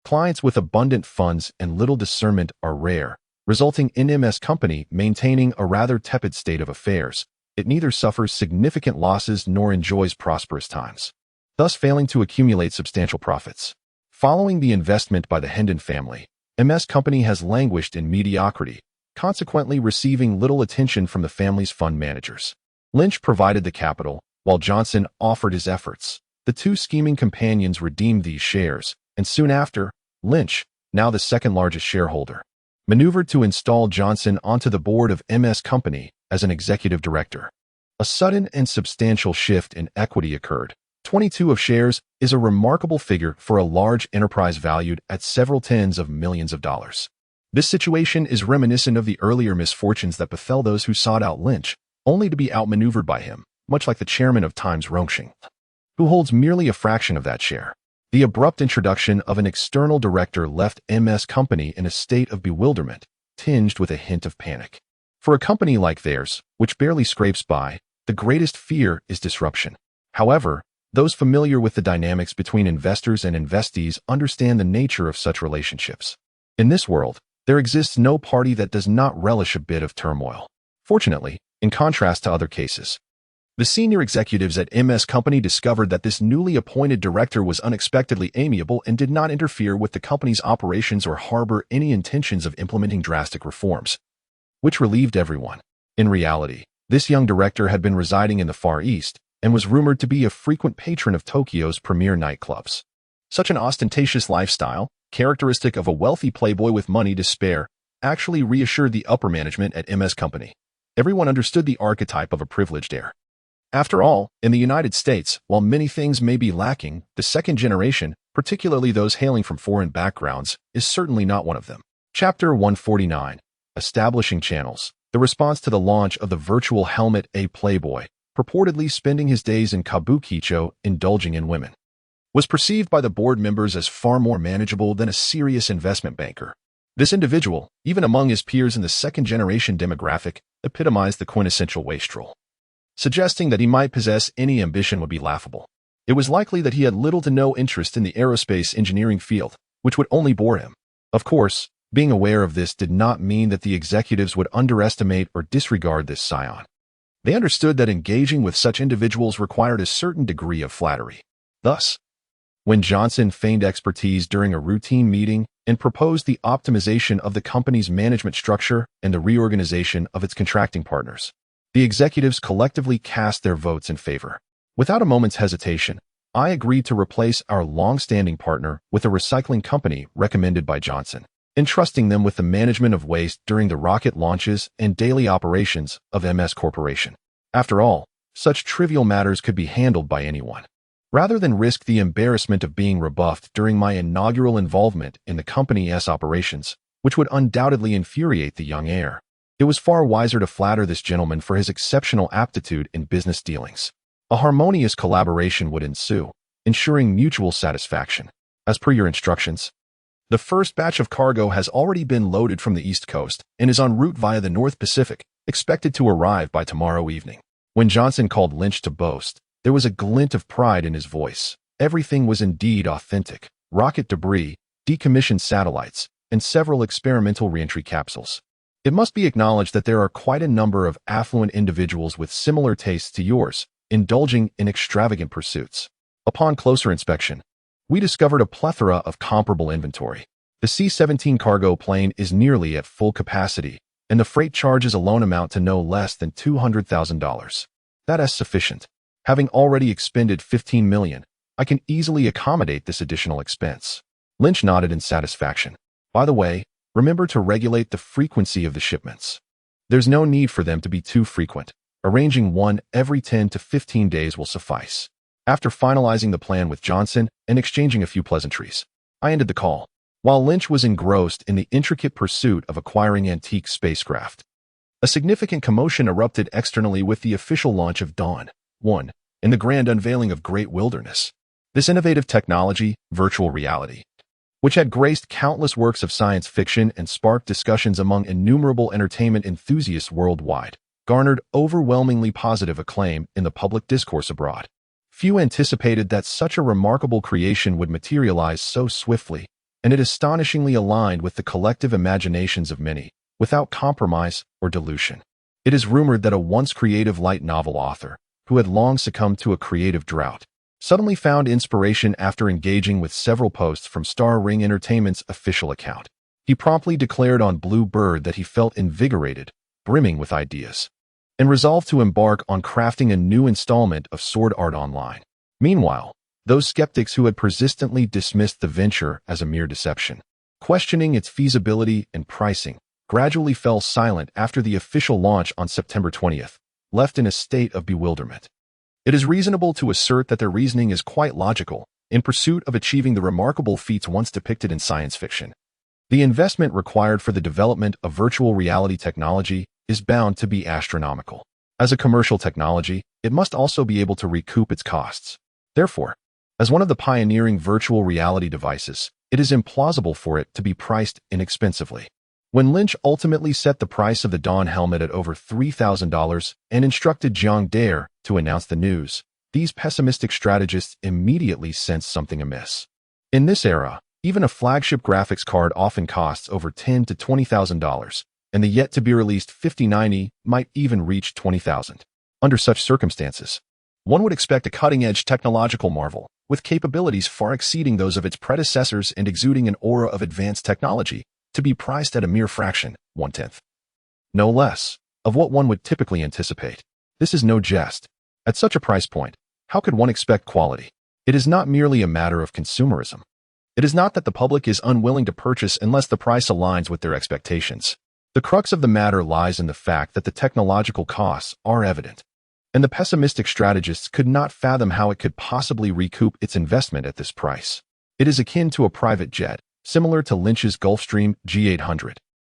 clients with abundant funds and little discernment are rare, resulting in MS Company maintaining a rather tepid state of affairs. It neither suffers significant losses nor enjoys prosperous times, thus failing to accumulate substantial profits. Following the investment by the Hendon family, MS Company has languished in mediocrity, consequently receiving little attention from the family's fund managers. Lynch provided the capital, while Johnson offered his efforts. The two scheming companions redeemed these shares, and soon after, Lynch, now the second-largest shareholder, maneuvered to install Johnson onto the board of MS Company as an executive director. A sudden and substantial shift in equity occurred. 22 of shares is a remarkable figure for a large enterprise valued at several tens of millions of dollars. This situation is reminiscent of the earlier misfortunes that befell those who sought out Lynch, only to be outmaneuvered by him, much like the chairman of Times Rongxing, who holds merely a fraction of that share. The abrupt introduction of an external director left MS Company in a state of bewilderment, tinged with a hint of panic. For a company like theirs, which barely scrapes by, the greatest fear is disruption. However, those familiar with the dynamics between investors and investees understand the nature of such relationships. In this world, there exists no party that does not relish a bit of turmoil. Fortunately, in contrast to other cases, the senior executives at MS Company discovered that this newly appointed director was unexpectedly amiable and did not interfere with the company's operations or harbor any intentions of implementing drastic reforms, which relieved everyone. In reality, this young director had been residing in the Far East and was rumored to be a frequent patron of Tokyo's premier nightclubs. Such an ostentatious lifestyle, characteristic of a wealthy playboy with money to spare, actually reassured the upper management at MS Company. Everyone understood the archetype of a privileged heir. After all, in the United States, while many things may be lacking, the second generation, particularly those hailing from foreign backgrounds, is certainly not one of them. Chapter 149. Establishing Channels. The response to the launch of the virtual helmet A Playboy, purportedly spending his days in Kabukicho indulging in women, was perceived by the board members as far more manageable than a serious investment banker. This individual, even among his peers in the second-generation demographic, epitomized the quintessential wastrel. Suggesting that he might possess any ambition would be laughable. It was likely that he had little to no interest in the aerospace engineering field, which would only bore him. Of course, being aware of this did not mean that the executives would underestimate or disregard this scion. They understood that engaging with such individuals required a certain degree of flattery. Thus, when Johnson feigned expertise during a routine meeting and proposed the optimization of the company's management structure and the reorganization of its contracting partners, the executives collectively cast their votes in favor. Without a moment's hesitation, I agreed to replace our long-standing partner with a recycling company recommended by Johnson, entrusting them with the management of waste during the rocket launches and daily operations of MS Corporation. After all, such trivial matters could be handled by anyone. Rather than risk the embarrassment of being rebuffed during my inaugural involvement in the company's operations, which would undoubtedly infuriate the young heir, it was far wiser to flatter this gentleman for his exceptional aptitude in business dealings. A harmonious collaboration would ensue, ensuring mutual satisfaction. As per your instructions, the first batch of cargo has already been loaded from the East Coast and is en route via the North Pacific, expected to arrive by tomorrow evening. When Johnson called Lynch to boast, there was a glint of pride in his voice. Everything was indeed authentic: rocket debris, decommissioned satellites, and several experimental reentry capsules. It must be acknowledged that there are quite a number of affluent individuals with similar tastes to yours, indulging in extravagant pursuits. Upon closer inspection, we discovered a plethora of comparable inventory. The C-17 cargo plane is nearly at full capacity, and the freight charges alone amount to no less than $200,000. That is sufficient. Having already expended $15 million, I can easily accommodate this additional expense. Lynch nodded in satisfaction. By the way, remember to regulate the frequency of the shipments. There's no need for them to be too frequent. Arranging one every 10 to 15 days will suffice. After finalizing the plan with Johnson and exchanging a few pleasantries, I ended the call. while Lynch was engrossed in the intricate pursuit of acquiring antique spacecraft. A significant commotion erupted externally with the official launch of Dawn 1 in the grand unveiling of Great Wilderness. This innovative technology, virtual reality, which had graced countless works of science fiction and sparked discussions among innumerable entertainment enthusiasts worldwide, garnered overwhelmingly positive acclaim in the public discourse abroad. Few anticipated that such a remarkable creation would materialize so swiftly, and it astonishingly aligned with the collective imaginations of many, without compromise or dilution. It is rumored that a once creative light novel author, who had long succumbed to a creative drought, suddenly found inspiration after engaging with several posts from Star Ring Entertainment's official account. He promptly declared on Blue Bird that he felt invigorated, brimming with ideas, and resolved to embark on crafting a new installment of Sword Art Online. Meanwhile, those skeptics who had persistently dismissed the venture as a mere deception, questioning its feasibility and pricing, gradually fell silent after the official launch on September 20th, left in a state of bewilderment. It is reasonable to assert that their reasoning is quite logical in pursuit of achieving the remarkable feats once depicted in science fiction. The investment required for the development of virtual reality technology is bound to be astronomical. As a commercial technology, it must also be able to recoup its costs. Therefore, as one of the pioneering virtual reality devices, it is implausible for it to be priced inexpensively. When Lynch ultimately set the price of the Dawn helmet at over $3,000 and instructed Jiang Dare to announce the news, these pessimistic strategists immediately sensed something amiss. In this era, even a flagship graphics card often costs over $10,000 to $20,000, and the yet-to-be-released 5090 might even reach $20,000. Under such circumstances, one would expect a cutting-edge technological marvel, with capabilities far exceeding those of its predecessors and exuding an aura of advanced technology, to be priced at a mere fraction, 1/10. No less, of what one would typically anticipate. This is no jest. At such a price point, how could one expect quality? It is not merely a matter of consumerism. It is not that the public is unwilling to purchase unless the price aligns with their expectations. The crux of the matter lies in the fact that the technological costs are evident, and the pessimistic strategists could not fathom how it could possibly recoup its investment at this price. It is akin to a private jet, similar to Lynch's Gulfstream G800,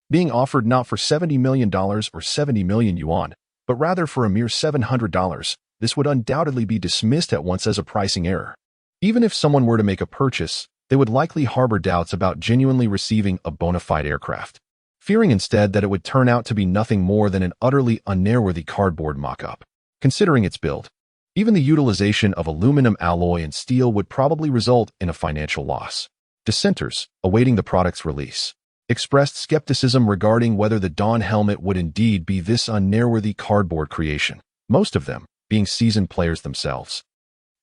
being offered not for $70 million or 70 million yuan, but rather for a mere $700. This would undoubtedly be dismissed at once as a pricing error. Even if someone were to make a purchase, they would likely harbor doubts about genuinely receiving a bona fide aircraft, fearing instead that it would turn out to be nothing more than an utterly unairworthy cardboard mock-up. Considering its build, even the utilization of aluminum alloy and steel would probably result in a financial loss. Dissenters, awaiting the product's release, expressed skepticism regarding whether the Dawn helmet would indeed be this unairworthy cardboard creation. Most of them, being seasoned players themselves,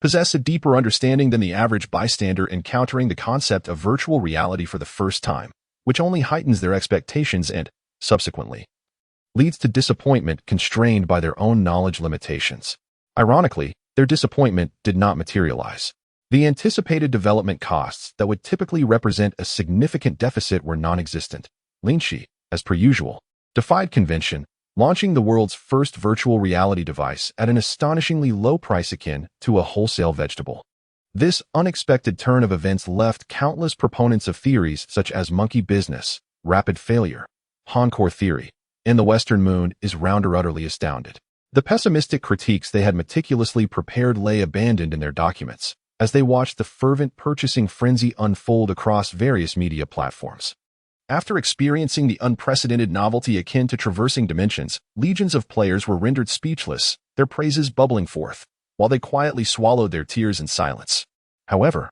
possess a deeper understanding than the average bystander encountering the concept of virtual reality for the first time, which only heightens their expectations and, subsequently, leads to disappointment constrained by their own knowledge limitations. Ironically, their disappointment did not materialize. The anticipated development costs that would typically represent a significant deficit were non-existent. Lin Qi, as per usual, defied convention, launching the world's first virtual reality device at an astonishingly low price akin to a wholesale vegetable. This unexpected turn of events left countless proponents of theories such as monkey business, rapid failure, Encore theory, and the Western moon is rounder utterly astounded. The pessimistic critiques they had meticulously prepared lay abandoned in their documents, as they watched the fervent purchasing frenzy unfold across various media platforms. After experiencing the unprecedented novelty akin to traversing dimensions, legions of players were rendered speechless, their praises bubbling forth, while they quietly swallowed their tears in silence. However,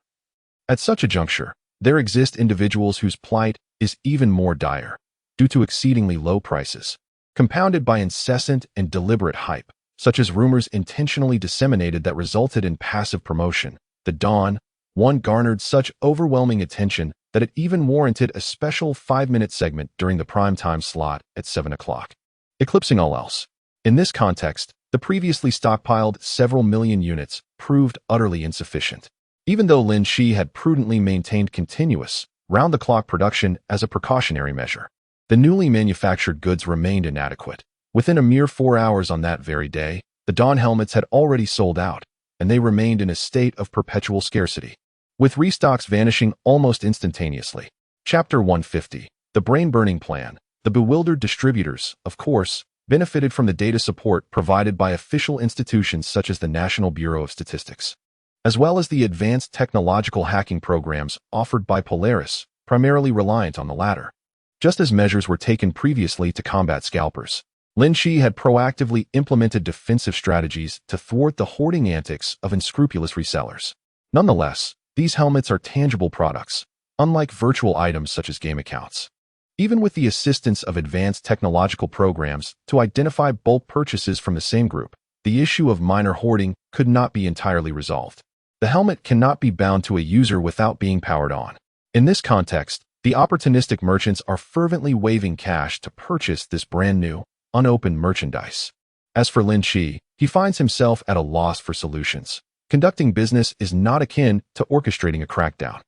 at such a juncture, there exist individuals whose plight is even more dire, due to exceedingly low prices, compounded by incessant and deliberate hype, such as rumors intentionally disseminated that resulted in passive promotion. The Dawn one garnered such overwhelming attention that it even warranted a special 5-minute segment during the prime-time slot at 7 o'clock, eclipsing all else. In this context, the previously stockpiled several million units proved utterly insufficient. Even though Lin Qi had prudently maintained continuous, round-the-clock production as a precautionary measure, the newly manufactured goods remained inadequate. Within a mere 4 hours on that very day, the Dawn helmets had already sold out, and they remained in a state of perpetual scarcity, with restocks vanishing almost instantaneously. Chapter 150. The Brain-Burning Plan. The bewildered distributors, of course, benefited from the data support provided by official institutions such as the National Bureau of Statistics, as well as the advanced technological hacking programs offered by Polaris, primarily reliant on the latter. Just as measures were taken previously to combat scalpers, Lin Qi had proactively implemented defensive strategies to thwart the hoarding antics of unscrupulous resellers. Nonetheless, these helmets are tangible products, unlike virtual items such as game accounts. Even with the assistance of advanced technological programs to identify bulk purchases from the same group, the issue of minor hoarding could not be entirely resolved. The helmet cannot be bound to a user without being powered on. In this context, the opportunistic merchants are fervently waving cash to purchase this brand new, unopened merchandise. As for Lin Qi, he finds himself at a loss for solutions. Conducting business is not akin to orchestrating a crackdown.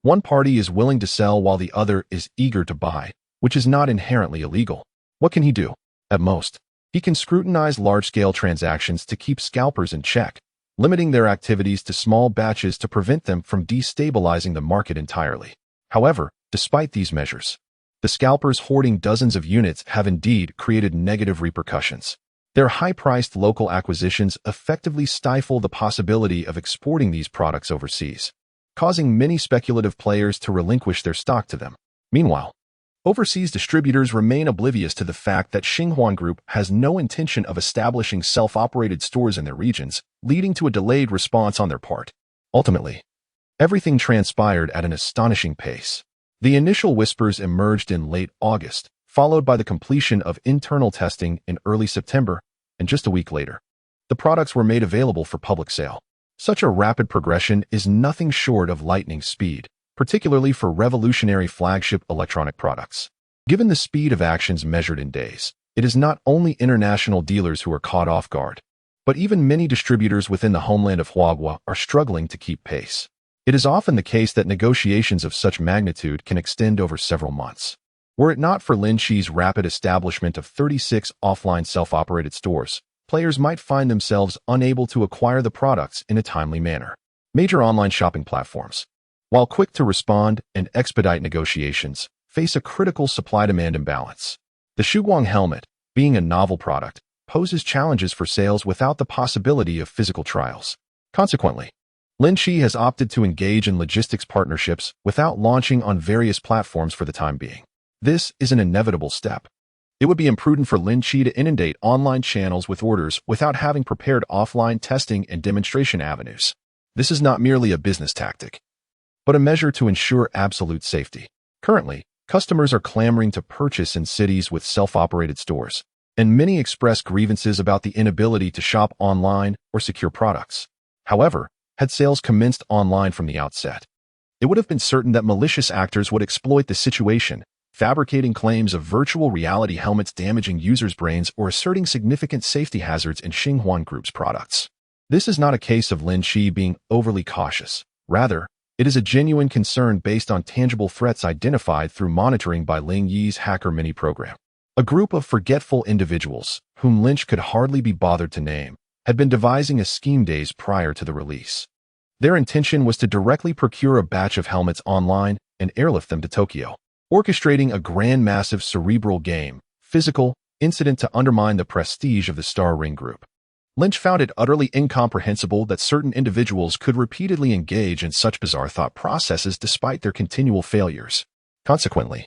One party is willing to sell while the other is eager to buy, which is not inherently illegal. What can he do? At most, he can scrutinize large-scale transactions to keep scalpers in check, limiting their activities to small batches to prevent them from destabilizing the market entirely. However, despite these measures, the scalpers hoarding dozens of units have indeed created negative repercussions. Their high-priced local acquisitions effectively stifle the possibility of exporting these products overseas, causing many speculative players to relinquish their stock to them. Meanwhile, overseas distributors remain oblivious to the fact that Xinhuan Group has no intention of establishing self-operated stores in their regions, leading to a delayed response on their part. Ultimately, everything transpired at an astonishing pace. The initial whispers emerged in late August, followed by the completion of internal testing in early September, and just a week later, the products were made available for public sale. Such a rapid progression is nothing short of lightning speed, particularly for revolutionary flagship electronic products. Given the speed of actions measured in days, it is not only international dealers who are caught off guard, but even many distributors within the homeland of Huagua are struggling to keep pace. It is often the case that negotiations of such magnitude can extend over several months. Were it not for Lin Qi's rapid establishment of 36 offline self-operated stores, players might find themselves unable to acquire the products in a timely manner. Major online shopping platforms, while quick to respond and expedite negotiations, face a critical supply-demand imbalance. The Shuguang helmet, being a novel product, poses challenges for sales without the possibility of physical trials. Consequently, Lin Qi has opted to engage in logistics partnerships without launching on various platforms for the time being. This is an inevitable step. It would be imprudent for Lin Qi to inundate online channels with orders without having prepared offline testing and demonstration avenues. This is not merely a business tactic, but a measure to ensure absolute safety. Currently, customers are clamoring to purchase in cities with self-operated stores, and many express grievances about the inability to shop online or secure products. However, had sales commenced online from the outset, it would have been certain that malicious actors would exploit the situation, fabricating claims of virtual reality helmets damaging users' brains or asserting significant safety hazards in Xinhuan Group's products. This is not a case of Lin Qi being overly cautious. Rather, it is a genuine concern based on tangible threats identified through monitoring by Ling Yi's hacker mini program. A group of forgetful individuals, whom Lynch could hardly be bothered to name, had been devising a scheme days prior to the release. Their intention was to directly procure a batch of helmets online and airlift them to Tokyo, orchestrating a grand massive cerebral game, physical, incident to undermine the prestige of the Star Ring Group. Lynch found it utterly incomprehensible that certain individuals could repeatedly engage in such bizarre thought processes despite their continual failures. Consequently,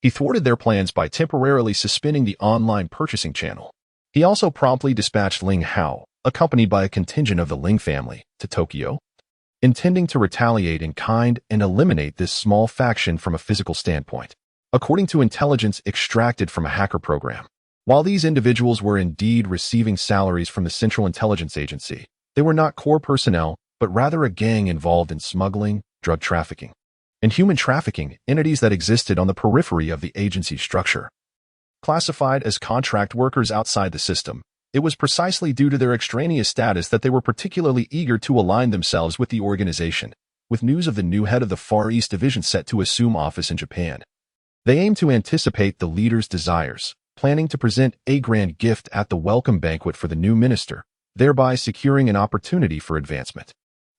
he thwarted their plans by temporarily suspending the online purchasing channel. He also promptly dispatched Ling Hao, accompanied by a contingent of the Ling family, to Tokyo, intending to retaliate in kind and eliminate this small faction from a physical standpoint, according to intelligence extracted from a hacker program. While these individuals were indeed receiving salaries from the Central Intelligence Agency, they were not core personnel, but rather a gang involved in smuggling, drug trafficking, and human trafficking, entities that existed on the periphery of the agency's structure. Classified as contract workers outside the system, it was precisely due to their extraneous status that they were particularly eager to align themselves with the organization, with news of the new head of the Far East Division set to assume office in Japan. They aimed to anticipate the leader's desires, planning to present a grand gift at the welcome banquet for the new minister, thereby securing an opportunity for advancement.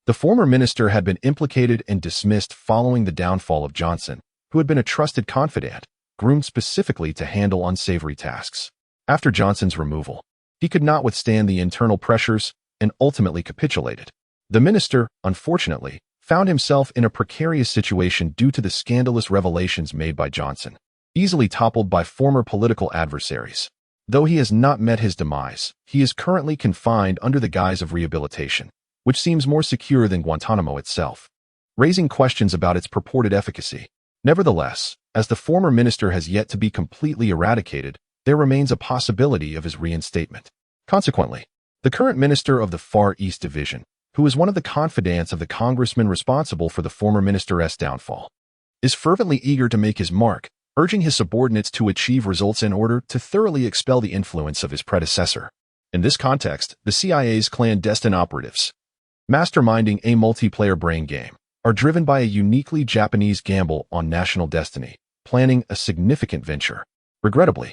The former minister had been implicated and dismissed following the downfall of Johnson, who had been a trusted confidant, groomed specifically to handle unsavory tasks. After Johnson's removal, he could not withstand the internal pressures and ultimately capitulated. The minister, unfortunately, found himself in a precarious situation due to the scandalous revelations made by Johnson, easily toppled by former political adversaries. Though he has not met his demise, he is currently confined under the guise of rehabilitation, which seems more secure than Guantanamo itself, raising questions about its purported efficacy. Nevertheless, as the former minister has yet to be completely eradicated, there remains a possibility of his reinstatement. Consequently, the current minister of the Far East Division, who is one of the confidants of the congressman responsible for the former minister's downfall, is fervently eager to make his mark, urging his subordinates to achieve results in order to thoroughly expel the influence of his predecessor. In this context, the CIA's clandestine operatives, masterminding a multiplayer brain game, are driven by a uniquely Japanese gamble on national destiny, planning a significant venture. Regrettably,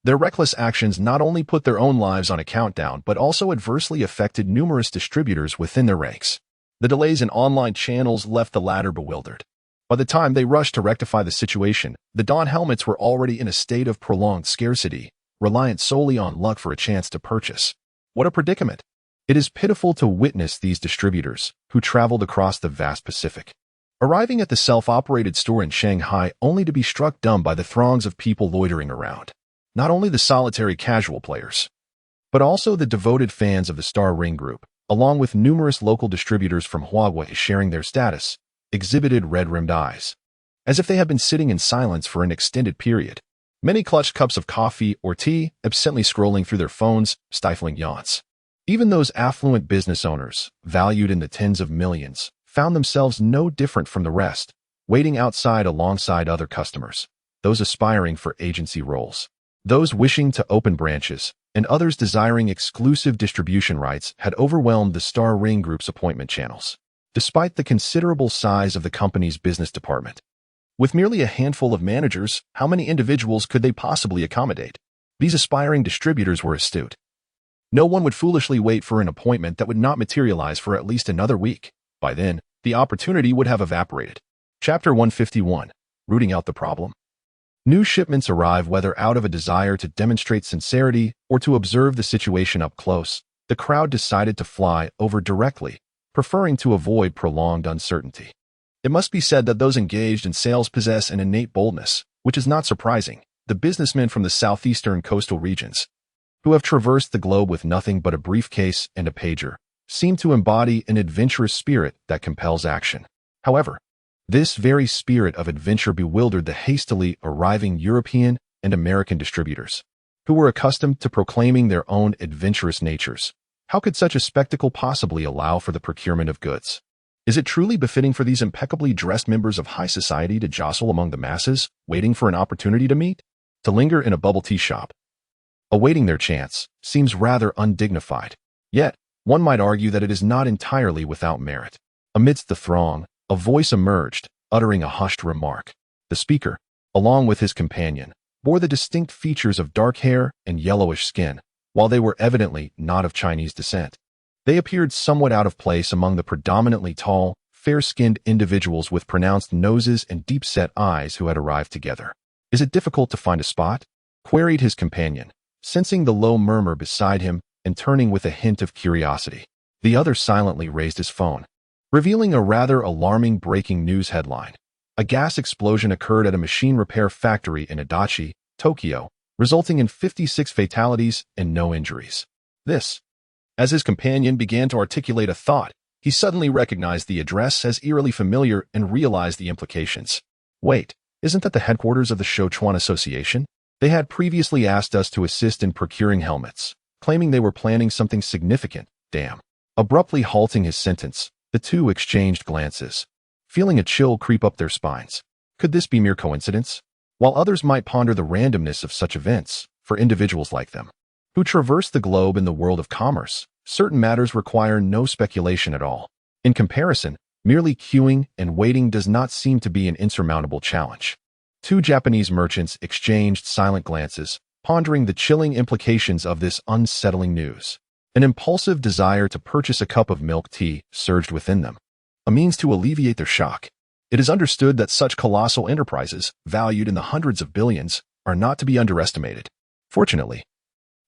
their reckless actions not only put their own lives on a countdown but also adversely affected numerous distributors within their ranks. The delays in online channels left the latter bewildered. By the time they rushed to rectify the situation, the Dawn helmets were already in a state of prolonged scarcity, reliant solely on luck for a chance to purchase. What a predicament! It is pitiful to witness these distributors, who traveled across the vast Pacific, arriving at the self-operated store in Shanghai only to be struck dumb by the throngs of people loitering around. Not only the solitary casual players, but also the devoted fans of the Star Ring Group, along with numerous local distributors from Huawei sharing their status, exhibited red-rimmed eyes, as if they had been sitting in silence for an extended period. Many clutched cups of coffee or tea, absently scrolling through their phones, stifling yawns. Even those affluent business owners, valued in the tens of millions, found themselves no different from the rest, waiting outside alongside other customers, those aspiring for agency roles, those wishing to open branches, and others desiring exclusive distribution rights had overwhelmed the Star Ring Group's appointment channels. Despite the considerable size of the company's business department, with merely a handful of managers, how many individuals could they possibly accommodate? These aspiring distributors were astute. No one would foolishly wait for an appointment that would not materialize for at least another week. By then, the opportunity would have evaporated. Chapter 151. Rooting out the problem. New shipments arrive whether out of a desire to demonstrate sincerity or to observe the situation up close. The crowd decided to fly over directly, preferring to avoid prolonged uncertainty. It must be said that those engaged in sales possess an innate boldness, which is not surprising. The businessmen from the southeastern coastal regions, who have traversed the globe with nothing but a briefcase and a pager, seem to embody an adventurous spirit that compels action. However, this very spirit of adventure bewildered the hastily arriving European and American distributors, who were accustomed to proclaiming their own adventurous natures. How could such a spectacle possibly allow for the procurement of goods? Is it truly befitting for these impeccably dressed members of high society to jostle among the masses, waiting for an opportunity to meet? To linger in a bubble tea shop, awaiting their chance, seems rather undignified. Yet, one might argue that it is not entirely without merit. Amidst the throng, a voice emerged, uttering a hushed remark. The speaker, along with his companion, bore the distinct features of dark hair and yellowish skin, while they were evidently not of Chinese descent. They appeared somewhat out of place among the predominantly tall, fair-skinned individuals with pronounced noses and deep-set eyes who had arrived together. "Is it difficult to find a spot?" queried his companion, sensing the low murmur beside him and turning with a hint of curiosity. The other silently raised his phone, revealing a rather alarming breaking news headline. A gas explosion occurred at a machine repair factory in Adachi, Tokyo, resulting in 56 fatalities and no injuries. This. As his companion began to articulate a thought, he suddenly recognized the address as eerily familiar and realized the implications. Wait, isn't that the headquarters of the Sichuan Association? They had previously asked us to assist in procuring helmets, claiming they were planning something significant. Damn. Abruptly halting his sentence, the two exchanged glances, feeling a chill creep up their spines. Could this be mere coincidence? While others might ponder the randomness of such events, for individuals like them, who traverse the globe in the world of commerce, certain matters require no speculation at all. In comparison, merely queuing and waiting does not seem to be an insurmountable challenge. Two Japanese merchants exchanged silent glances, pondering the chilling implications of this unsettling news. An impulsive desire to purchase a cup of milk tea surged within them, a means to alleviate their shock. It is understood that such colossal enterprises, valued in the hundreds of billions, are not to be underestimated. Fortunately,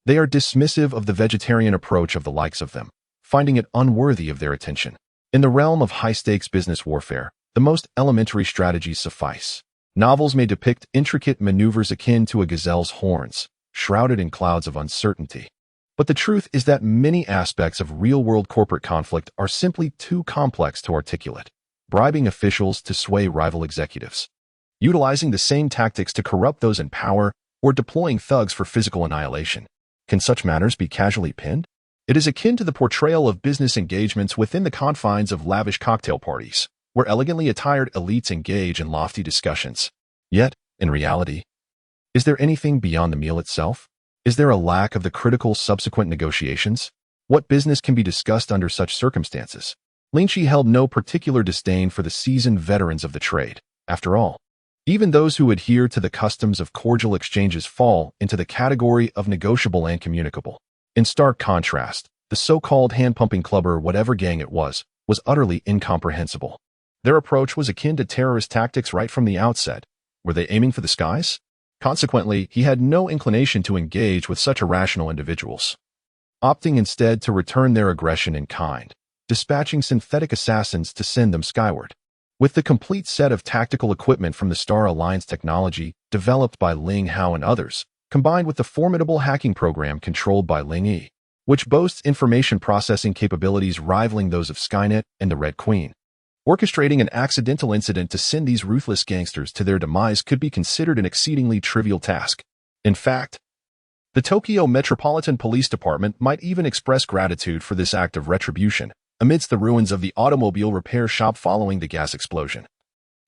they are dismissive of the vegetarian approach of the likes of them, finding it unworthy of their attention. In the realm of high-stakes business warfare, the most elementary strategies suffice. Novels may depict intricate maneuvers akin to a gazelle's horns, shrouded in clouds of uncertainty. But the truth is that many aspects of real-world corporate conflict are simply too complex to articulate, bribing officials to sway rival executives, utilizing the same tactics to corrupt those in power, or deploying thugs for physical annihilation. Can such matters be casually pinned? It is akin to the portrayal of business engagements within the confines of lavish cocktail parties, where elegantly attired elites engage in lofty discussions. Yet, in reality, is there anything beyond the meal itself? Is there a lack of the critical subsequent negotiations? What business can be discussed under such circumstances? Lin Qi held no particular disdain for the seasoned veterans of the trade. After all, even those who adhere to the customs of cordial exchanges fall into the category of negotiable and communicable. In stark contrast, the so-called hand-pumping club or whatever gang it was utterly incomprehensible. Their approach was akin to terrorist tactics right from the outset. Were they aiming for the skies? Consequently, he had no inclination to engage with such irrational individuals, opting instead to return their aggression in kind, dispatching synthetic assassins to send them skyward. With the complete set of tactical equipment from the Star Alliance technology developed by Ling Hao and others, combined with the formidable hacking program controlled by Lin Qi, which boasts information processing capabilities rivaling those of Skynet and the Red Queen, orchestrating an accidental incident to send these ruthless gangsters to their demise could be considered an exceedingly trivial task. In fact, the Tokyo Metropolitan Police Department might even express gratitude for this act of retribution amidst the ruins of the automobile repair shop following the gas explosion.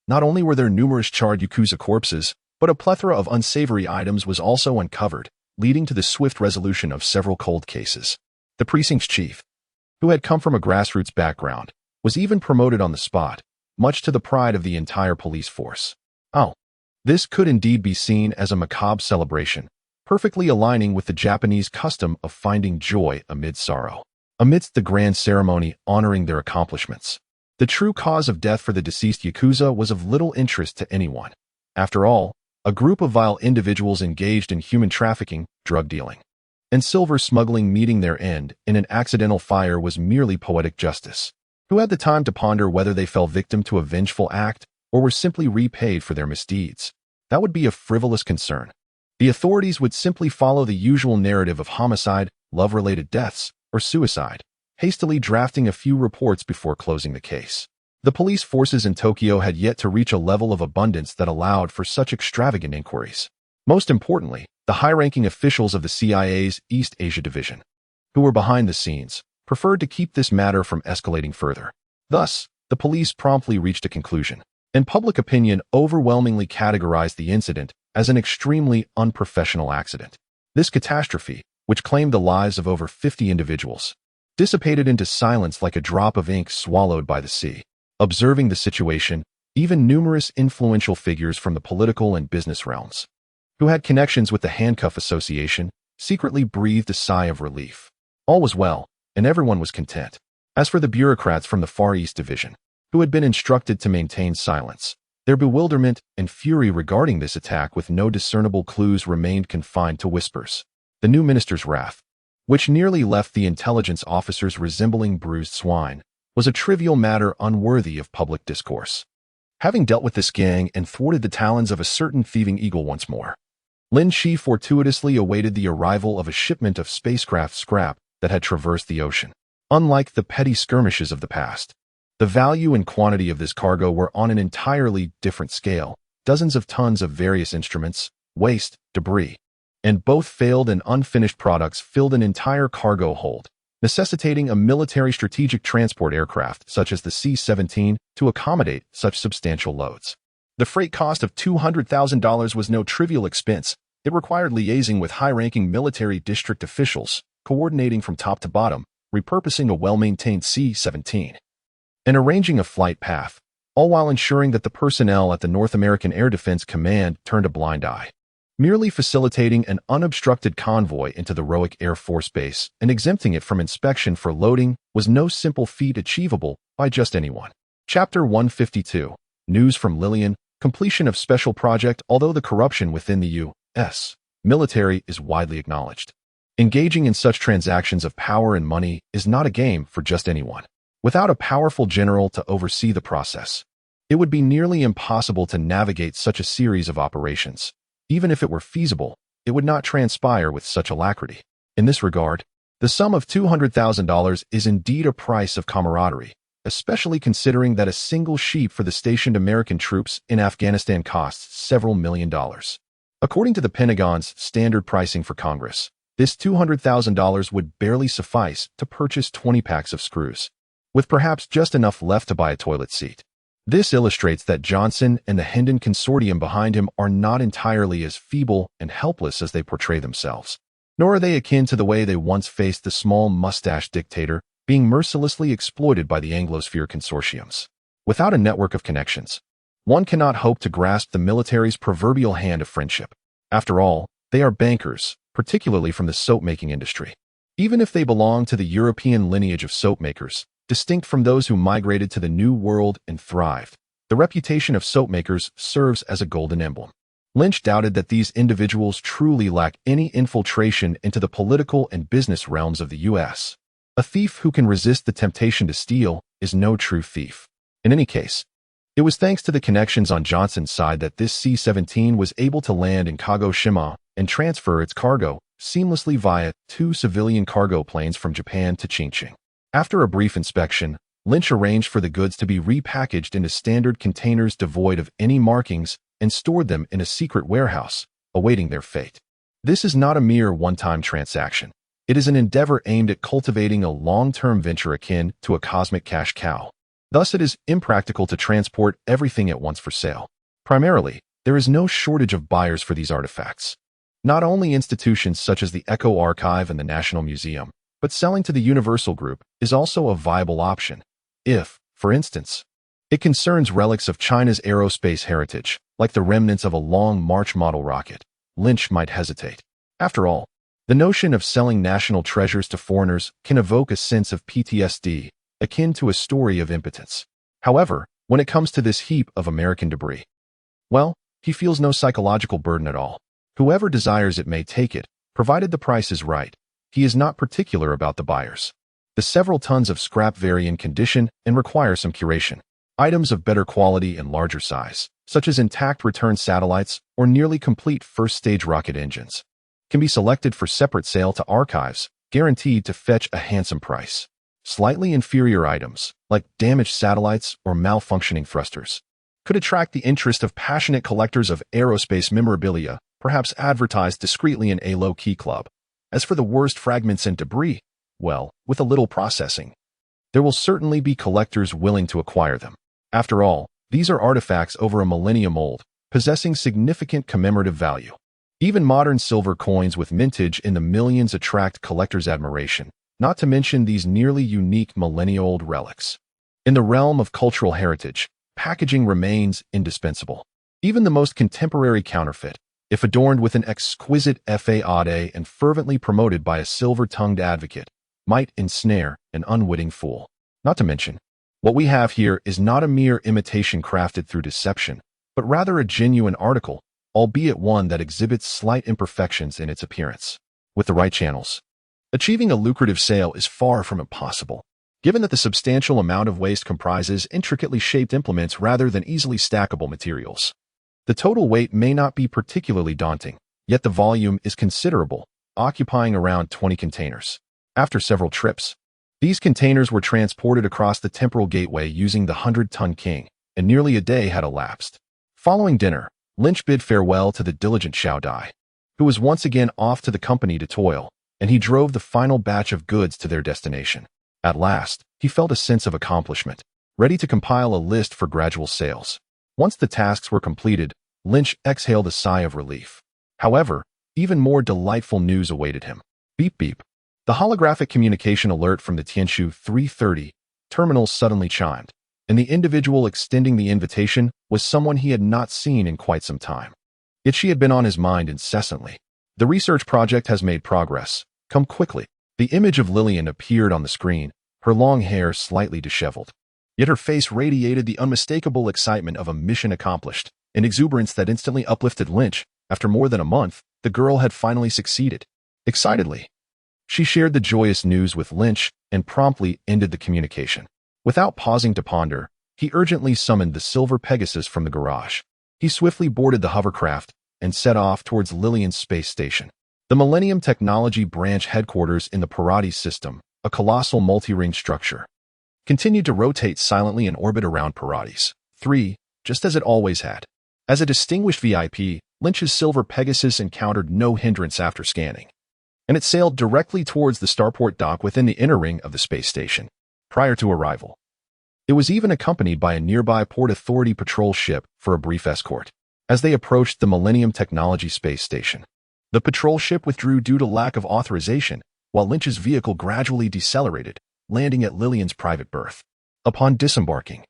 Not only were there numerous charred Yakuza corpses, but a plethora of unsavory items was also uncovered, leading to the swift resolution of several cold cases. The precinct's chief, who had come from a grassroots background, was even promoted on the spot, much to the pride of the entire police force. Oh, this could indeed be seen as a macabre celebration, perfectly aligning with the Japanese custom of finding joy amid sorrow. Amidst the grand ceremony honoring their accomplishments, the true cause of death for the deceased Yakuza was of little interest to anyone. After all, a group of vile individuals engaged in human trafficking, drug dealing, and silver smuggling meeting their end in an accidental fire was merely poetic justice. Who had the time to ponder whether they fell victim to a vengeful act or were simply repaid for their misdeeds? That would be a frivolous concern. The authorities would simply follow the usual narrative of homicide, love-related deaths, or suicide, hastily drafting a few reports before closing the case. The police forces in Tokyo had yet to reach a level of abundance that allowed for such extravagant inquiries. Most importantly, the high-ranking officials of the CIA's East Asia Division, who were behind the scenes, preferred to keep this matter from escalating further. Thus, the police promptly reached a conclusion, and public opinion overwhelmingly categorized the incident as an extremely unprofessional accident. This catastrophe, which claimed the lives of over 50 individuals, dissipated into silence like a drop of ink swallowed by the sea. Observing the situation, even numerous influential figures from the political and business realms, who had connections with the Handcuff Association, secretly breathed a sigh of relief. All was well, and everyone was content. As for the bureaucrats from the Far East Division, who had been instructed to maintain silence, their bewilderment and fury regarding this attack with no discernible clues remained confined to whispers. The new minister's wrath, which nearly left the intelligence officers resembling bruised swine, was a trivial matter unworthy of public discourse. Having dealt with this gang and thwarted the talons of a certain thieving eagle once more, Lin Qi fortuitously awaited the arrival of a shipment of spacecraft scrap that had traversed the ocean. Unlike the petty skirmishes of the past, the value and quantity of this cargo were on an entirely different scale. Dozens of tons of various instruments, waste, debris, and both failed and unfinished products filled an entire cargo hold, necessitating a military strategic transport aircraft such as the C-17 to accommodate such substantial loads. The freight cost of $200,000 was no trivial expense. It required liaising with high-ranking military district officials, coordinating from top to bottom, repurposing a well-maintained C-17, and arranging a flight path, all while ensuring that the personnel at the North American Air Defense Command turned a blind eye. Merely facilitating an unobstructed convoy into the Roic Air Force Base and exempting it from inspection for loading was no simple feat achievable by just anyone. Chapter 152. News from Lillian, completion of special project. Although the corruption within the U.S. military is widely acknowledged, engaging in such transactions of power and money is not a game for just anyone. Without a powerful general to oversee the process, it would be nearly impossible to navigate such a series of operations. Even if it were feasible, it would not transpire with such alacrity. In this regard, the sum of $200,000 is indeed a price of camaraderie, especially considering that a single sheep for the stationed American troops in Afghanistan costs several $1 million. According to the Pentagon's standard pricing for Congress, this $200,000 would barely suffice to purchase 20 packs of screws, with perhaps just enough left to buy a toilet seat. This illustrates that Johnson and the Hendon consortium behind him are not entirely as feeble and helpless as they portray themselves, nor are they akin to the way they once faced the small mustached dictator being mercilessly exploited by the Anglosphere consortiums. Without a network of connections, one cannot hope to grasp the military's proverbial hand of friendship. After all, they are bankers, particularly from the soap-making industry. Even if they belong to the European lineage of soap makers, distinct from those who migrated to the New World and thrived, the reputation of soap makers serves as a golden emblem. Lynch doubted that these individuals truly lack any infiltration into the political and business realms of the U.S. A thief who can resist the temptation to steal is no true thief. In any case, it was thanks to the connections on Johnson's side that this C-17 was able to land in Kagoshima and transfer its cargo seamlessly via 2 civilian cargo planes from Japan to Chongqing. After a brief inspection, Lynch arranged for the goods to be repackaged into standard containers devoid of any markings and stored them in a secret warehouse, awaiting their fate. This is not a mere one-time transaction. It is an endeavor aimed at cultivating a long-term venture akin to a cosmic cash cow. Thus, it is impractical to transport everything at once for sale. Primarily, there is no shortage of buyers for these artifacts. Not only institutions such as the Echo Archive and the National Museum, but selling to the Universal Group is also a viable option. If, for instance, it concerns relics of China's aerospace heritage, like the remnants of a Long March model rocket, Lynch might hesitate. After all, the notion of selling national treasures to foreigners can evoke a sense of PTSD, akin to a story of impotence. However, when it comes to this heap of American debris, well, he feels no psychological burden at all. Whoever desires it may take it, provided the price is right. He is not particular about the buyers. The several tons of scrap vary in condition and require some curation. Items of better quality and larger size, such as intact return satellites or nearly complete first-stage rocket engines, can be selected for separate sale to archives, guaranteed to fetch a handsome price. Slightly inferior items, like damaged satellites or malfunctioning thrusters, could attract the interest of passionate collectors of aerospace memorabilia, perhaps advertised discreetly in a low-key club. As for the worst fragments and debris, well, with a little processing, there will certainly be collectors willing to acquire them. After all, these are artifacts over a millennium old, possessing significant commemorative value. Even modern silver coins with mintage in the millions attract collectors' admiration, not to mention these nearly unique millennia-old relics. In the realm of cultural heritage, packaging remains indispensable. Even the most contemporary counterfeit, if adorned with an exquisite fade and fervently promoted by a silver-tongued advocate, might ensnare an unwitting fool. Not to mention, what we have here is not a mere imitation crafted through deception, but rather a genuine article, albeit one that exhibits slight imperfections in its appearance. With the right channels, achieving a lucrative sale is far from impossible, given that the substantial amount of waste comprises intricately shaped implements rather than easily stackable materials. The total weight may not be particularly daunting, yet the volume is considerable, occupying around 20 containers. After several trips, these containers were transported across the temporal gateway using the 100-ton King, and nearly a day had elapsed. Following dinner, Lynch bid farewell to the diligent Xiao Dai, who was once again off to the company to toil, and he drove the final batch of goods to their destination. At last, he felt a sense of accomplishment, ready to compile a list for gradual sales. Once the tasks were completed, Lynch exhaled a sigh of relief. However, even more delightful news awaited him. Beep beep. The holographic communication alert from the Tianshu 330 terminal suddenly chimed, and the individual extending the invitation was someone he had not seen in quite some time. Yet she had been on his mind incessantly. The research project has made progress. Come quickly. The image of Lillian appeared on the screen, her long hair slightly disheveled. Yet her face radiated the unmistakable excitement of a mission accomplished, an exuberance that instantly uplifted Lynch. After more than a month, the girl had finally succeeded. Excitedly, she shared the joyous news with Lynch and promptly ended the communication. Without pausing to ponder, he urgently summoned the silver Pegasus from the garage. He swiftly boarded the hovercraft and set off towards Lilian's space station. The Millennium Technology Branch headquarters in the Parades system, a colossal multi-ring structure, continued to rotate silently in orbit around Parades 3, just as it always had. As a distinguished VIP, Lynch's silver Pegasus encountered no hindrance after scanning, and it sailed directly towards the starport dock within the inner ring of the space station. Prior to arrival, it was even accompanied by a nearby Port Authority patrol ship for a brief escort. As they approached the Millennium Technology Space Station, the patrol ship withdrew due to lack of authorization, while Lynch's vehicle gradually decelerated, landing at Lilian's private berth. Upon disembarking,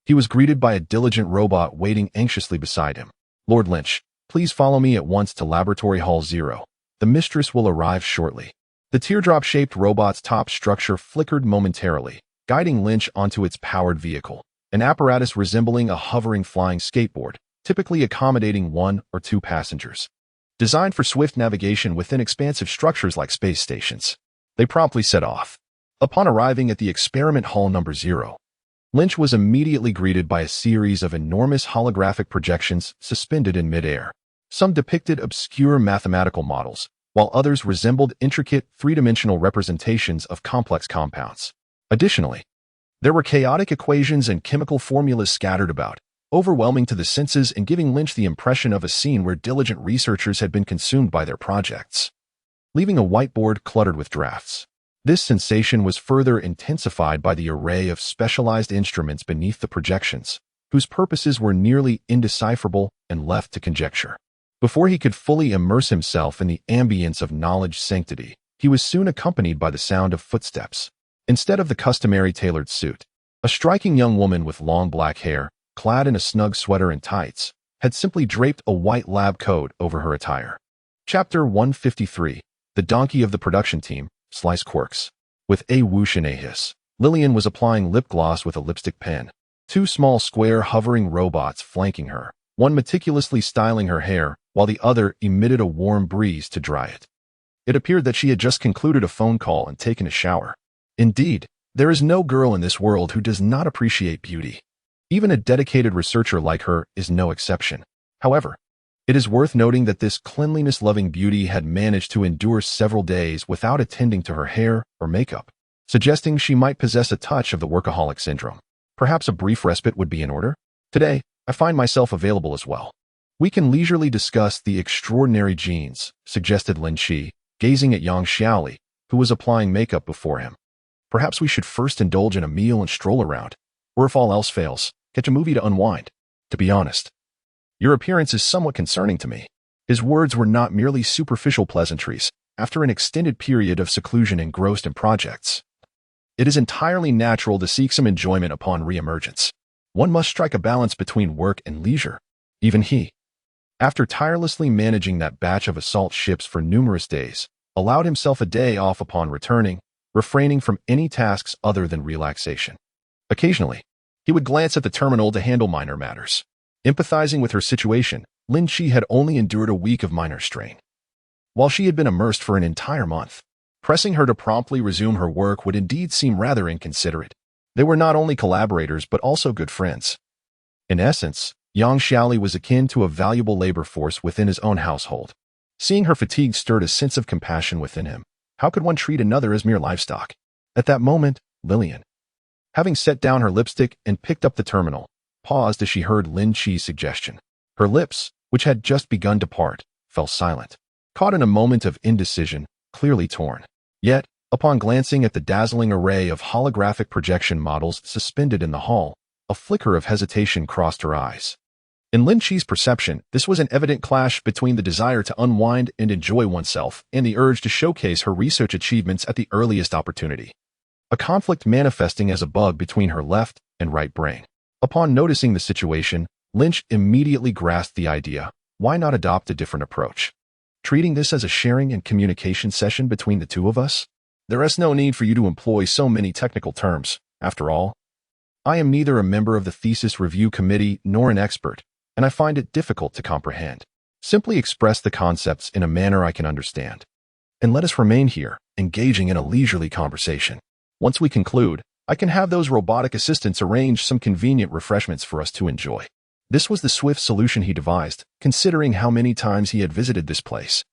he was greeted by a diligent robot waiting anxiously beside him. "Lord Lynch, please follow me at once to Laboratory Hall 0. The mistress will arrive shortly." The teardrop-shaped robot's top structure flickered momentarily, guiding Lynch onto its powered vehicle, an apparatus resembling a hovering flying skateboard, typically accommodating 1 or 2 passengers. Designed for swift navigation within expansive structures like space stations, they promptly set off. Upon arriving at the experiment hall number 0, Lynch was immediately greeted by a series of enormous holographic projections suspended in midair. Some depicted obscure mathematical models, while others resembled intricate three-dimensional representations of complex compounds. Additionally, there were chaotic equations and chemical formulas scattered about, overwhelming to the senses and giving Lynch the impression of a scene where diligent researchers had been consumed by their projects, leaving a whiteboard cluttered with drafts. This sensation was further intensified by the array of specialized instruments beneath the projections, whose purposes were nearly indecipherable and left to conjecture. Before he could fully immerse himself in the ambience of knowledge sanctity, he was soon accompanied by the sound of footsteps. Instead of the customary tailored suit, a striking young woman with long black hair, clad in a snug sweater and tights, had simply draped a white lab coat over her attire. Chapter 153, The Donkey of the Production Team, Slice Quirks. With a whoosh and a hiss, Lilian was applying lip gloss with a lipstick pen. 2 small square hovering robots flanking her, one meticulously styling her hair, while the other emitted a warm breeze to dry it. It appeared that she had just concluded a phone call and taken a shower. Indeed, there is no girl in this world who does not appreciate beauty. Even a dedicated researcher like her is no exception. However, it is worth noting that this cleanliness-loving beauty had managed to endure several days without attending to her hair or makeup, suggesting she might possess a touch of the workaholic syndrome. Perhaps a brief respite would be in order? Today, I find myself available as well. We can leisurely discuss the extraordinary genes, suggested Lin Qi, gazing at Yang Xiaoli, who was applying makeup before him. Perhaps we should first indulge in a meal and stroll around, or if all else fails, catch a movie to unwind. To be honest, your appearance is somewhat concerning to me. His words were not merely superficial pleasantries. After an extended period of seclusion engrossed in projects, it is entirely natural to seek some enjoyment upon re-emergence. One must strike a balance between work and leisure. Even he, after tirelessly managing that batch of assault ships for numerous days, allowed himself a day off upon returning, refraining from any tasks other than relaxation. Occasionally, he would glance at the terminal to handle minor matters. Empathizing with her situation, Lin Qi had only endured a week of minor strain, while she had been immersed for an entire month. Pressing her to promptly resume her work would indeed seem rather inconsiderate. They were not only collaborators but also good friends. In essence, Yang Xiaoli was akin to a valuable labor force within his own household. Seeing her fatigue stirred a sense of compassion within him. How could one treat another as mere livestock? At that moment, Lilian, having set down her lipstick and picked up the terminal, paused as she heard Lin Qi's suggestion. Her lips, which had just begun to part, fell silent, caught in a moment of indecision, clearly torn. Yet, upon glancing at the dazzling array of holographic projection models suspended in the hall, a flicker of hesitation crossed her eyes. In Lin Qi's perception, this was an evident clash between the desire to unwind and enjoy oneself and the urge to showcase her research achievements at the earliest opportunity. A conflict manifesting as a bug between her left and right brain. Upon noticing the situation, Lynch immediately grasped the idea. Why not adopt a different approach? Treating this as a sharing and communication session between the two of us? There is no need for you to employ so many technical terms. After all, I am neither a member of the thesis review committee nor an expert, and I find it difficult to comprehend. Simply express the concepts in a manner I can understand. And let us remain here, engaging in a leisurely conversation. Once we conclude, I can have those robotic assistants arrange some convenient refreshments for us to enjoy. This was the swift solution he devised, considering how many times he had visited this place.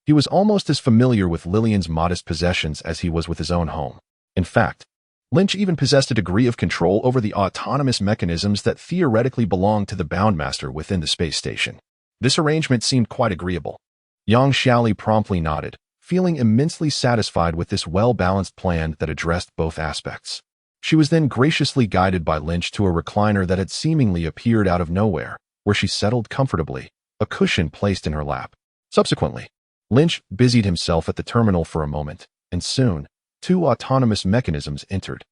He was almost as familiar with Lillian's modest possessions as he was with his own home. In fact, Lin Qi even possessed a degree of control over the autonomous mechanisms that theoretically belonged to the Boundmaster within the space station. This arrangement seemed quite agreeable. Yang Xiaoli promptly nodded, feeling immensely satisfied with this well-balanced plan that addressed both aspects. She was then graciously guided by Lin Qi to a recliner that had seemingly appeared out of nowhere, where she settled comfortably, a cushion placed in her lap. Subsequently, Lin Qi busied himself at the terminal for a moment, and soon, 2 autonomous mechanisms entered,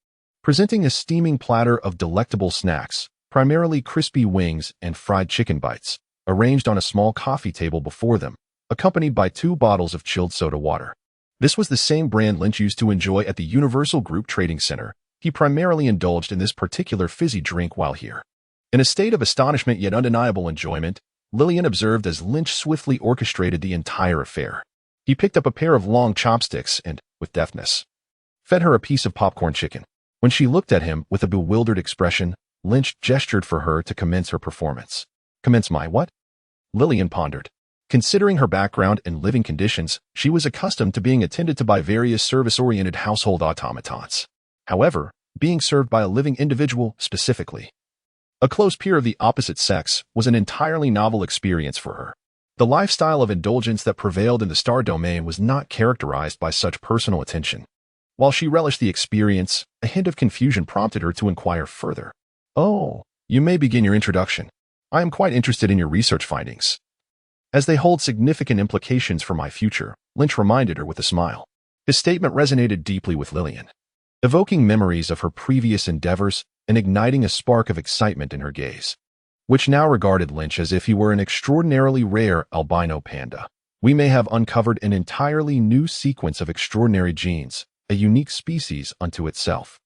presenting a steaming platter of delectable snacks, primarily crispy wings and fried chicken bites, arranged on a small coffee table before them, accompanied by 2 bottles of chilled soda water. This was the same brand Lin Qi used to enjoy at the Universal Group Trading Center. He primarily indulged in this particular fizzy drink while here. In a state of astonishment yet undeniable enjoyment, Lillian observed as Lin Qi swiftly orchestrated the entire affair. He picked up a pair of long chopsticks and, with deftness, fed her a piece of popcorn chicken. When she looked at him with a bewildered expression, Lin Qi gestured for her to commence her performance. Commence my what? Lillian pondered. Considering her background and living conditions, she was accustomed to being attended to by various service-oriented household automatons. However, being served by a living individual specifically, a close peer of the opposite sex, was an entirely novel experience for her. The lifestyle of indulgence that prevailed in the star domain was not characterized by such personal attention. While she relished the experience, a hint of confusion prompted her to inquire further. Oh, you may begin your introduction. I am quite interested in your research findings, as they hold significant implications for my future, Lin Qi reminded her with a smile. His statement resonated deeply with Lillian, evoking memories of her previous endeavors and igniting a spark of excitement in her gaze, which now regarded Lin Qi as if he were an extraordinarily rare albino panda. We may have uncovered an entirely new sequence of extraordinary genes, a unique species unto itself.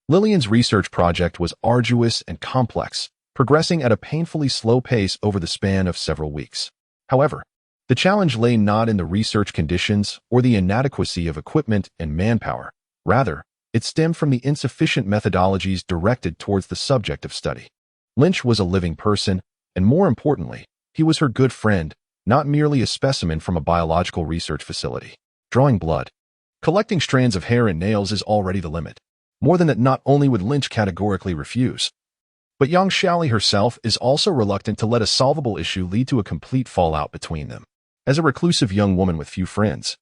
Lillian's research project was arduous and complex, progressing at a painfully slow pace over the span of several weeks. However, the challenge lay not in the research conditions or the inadequacy of equipment and manpower. Rather, it stemmed from the insufficient methodologies directed towards the subject of study. Lin Qi was a living person, and more importantly, he was her good friend, not merely a specimen from a biological research facility. Drawing blood, collecting strands of hair and nails is already the limit. More than that, not only would Lin Qi categorically refuse, but Yang Xiaoli herself is also reluctant to let a solvable issue lead to a complete fallout between them. As a reclusive young woman with few friends,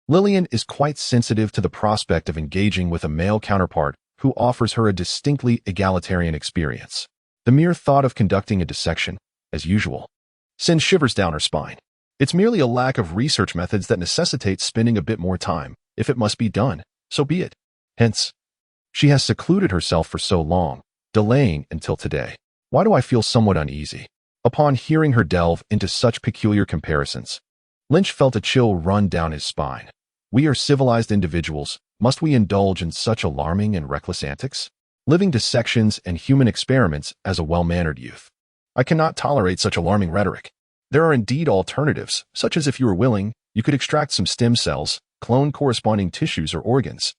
Lillian is quite sensitive to the prospect of engaging with a male counterpart who offers her a distinctly egalitarian experience. The mere thought of conducting a dissection, as usual, sends shivers down her spine. It's merely a lack of research methods that necessitates spending a bit more time. If it must be done, so be it. Hence, she has secluded herself for so long, delaying until today. Why do I feel somewhat uneasy? Upon hearing her delve into such peculiar comparisons, Lin Qi felt a chill run down his spine. We are civilized individuals. Must we indulge in such alarming and reckless antics? Living dissections and human experiments as a well-mannered youth. I cannot tolerate such alarming rhetoric. There are indeed alternatives, such as if you were willing, you could extract some stem cells, clone corresponding tissues or organs,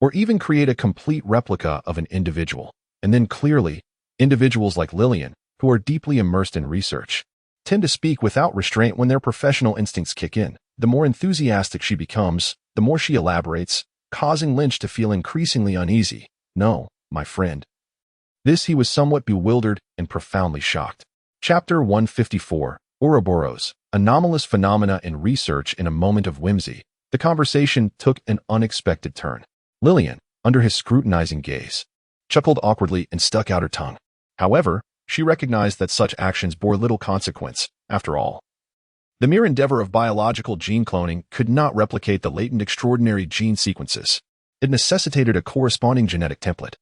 or even create a complete replica of an individual. And then clearly, individuals like Lillian, who are deeply immersed in research, tend to speak without restraint when their professional instincts kick in. The more enthusiastic she becomes, the more she elaborates, causing Lin Qi to feel increasingly uneasy. No, my friend. This he was somewhat bewildered and profoundly shocked. Chapter 154, Ouroboros, Anomalous Phenomena in Research in a Moment of Whimsy. The conversation took an unexpected turn. Lillian, under his scrutinizing gaze, chuckled awkwardly and stuck out her tongue. However, she recognized that such actions bore little consequence. After all, the mere endeavor of biological gene cloning could not replicate the latent extraordinary gene sequences. It necessitated a corresponding genetic template,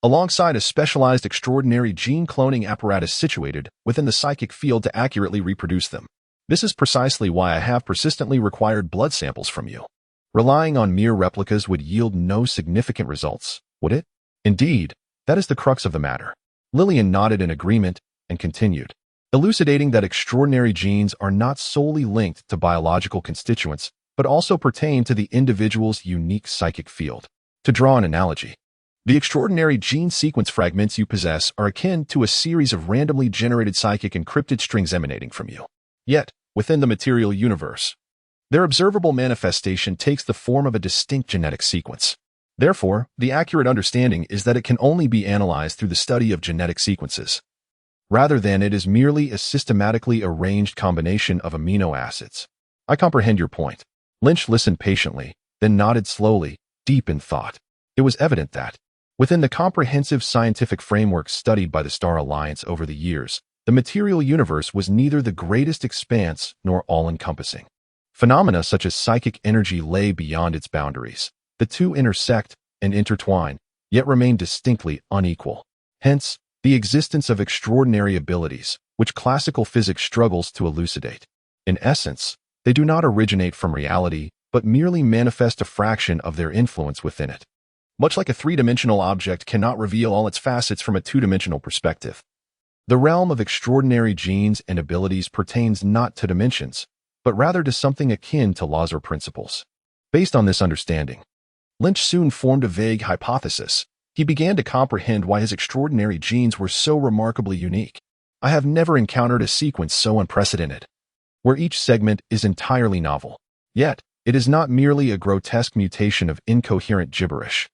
alongside a specialized extraordinary gene cloning apparatus situated within the psychic field to accurately reproduce them. This is precisely why I have persistently required blood samples from you. Relying on mere replicas would yield no significant results, would it? Indeed, That is the crux of the matter. Lillian nodded in agreement and continued, elucidating that extraordinary genes are not solely linked to biological constituents, but also pertain to the individual's unique psychic field. To draw an analogy, the extraordinary gene sequence fragments you possess are akin to a series of randomly generated psychic encrypted strings emanating from you. Yet, within the material universe, their observable manifestation takes the form of a distinct genetic sequence. Therefore, the accurate understanding is that it can only be analyzed through the study of genetic sequences, rather than it is merely a systematically arranged combination of amino acids. I comprehend your point. Lynch listened patiently, then nodded slowly, deep in thought. It was evident that, within the comprehensive scientific framework studied by the Star Alliance over the years, the material universe was neither the greatest expanse nor all-encompassing. Phenomena such as psychic energy lay beyond its boundaries. The two intersect and intertwine, yet remain distinctly unequal. Hence, the existence of extraordinary abilities, which classical physics struggles to elucidate. In essence, they do not originate from reality, but merely manifest a fraction of their influence within it. Much like a three-dimensional object cannot reveal all its facets from a two-dimensional perspective, the realm of extraordinary genes and abilities pertains not to dimensions, but rather to something akin to laws or principles. Based on this understanding, Lynch soon formed a vague hypothesis. He began to comprehend why his extraordinary genes were so remarkably unique. I have never encountered a sequence so unprecedented, where each segment is entirely novel. Yet, it is not merely a grotesque mutation of incoherent gibberish.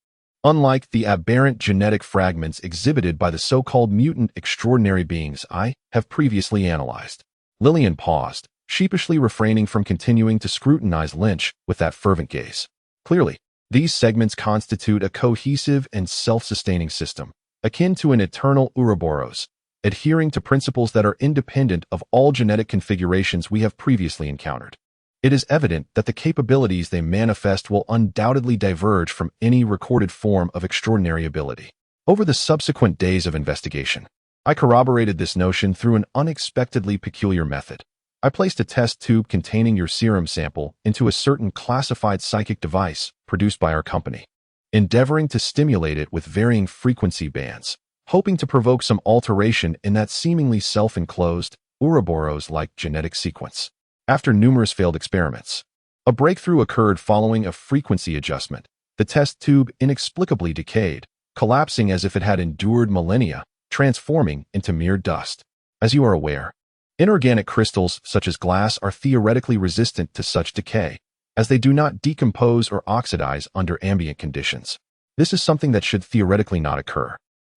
Unlike the aberrant genetic fragments exhibited by the so-called mutant extraordinary beings I have previously analyzed. Lillian paused, sheepishly refraining from continuing to scrutinize Lynch with that fervent gaze. Clearly, these segments constitute a cohesive and self-sustaining system, akin to an eternal Ouroboros, adhering to principles that are independent of all genetic configurations we have previously encountered. It is evident that the capabilities they manifest will undoubtedly diverge from any recorded form of extraordinary ability. Over the subsequent days of investigation, I corroborated this notion through an unexpectedly peculiar method. I placed a test tube containing your serum sample into a certain classified psychic device produced by our company, endeavoring to stimulate it with varying frequency bands, hoping to provoke some alteration in that seemingly self-enclosed, Ouroboros-like genetic sequence. After numerous failed experiments, a breakthrough occurred following a frequency adjustment. The test tube inexplicably decayed, collapsing as if it had endured millennia, transforming into mere dust. As you are aware, inorganic crystals such as glass are theoretically resistant to such decay, as they do not decompose or oxidize under ambient conditions. This is something that should theoretically not occur.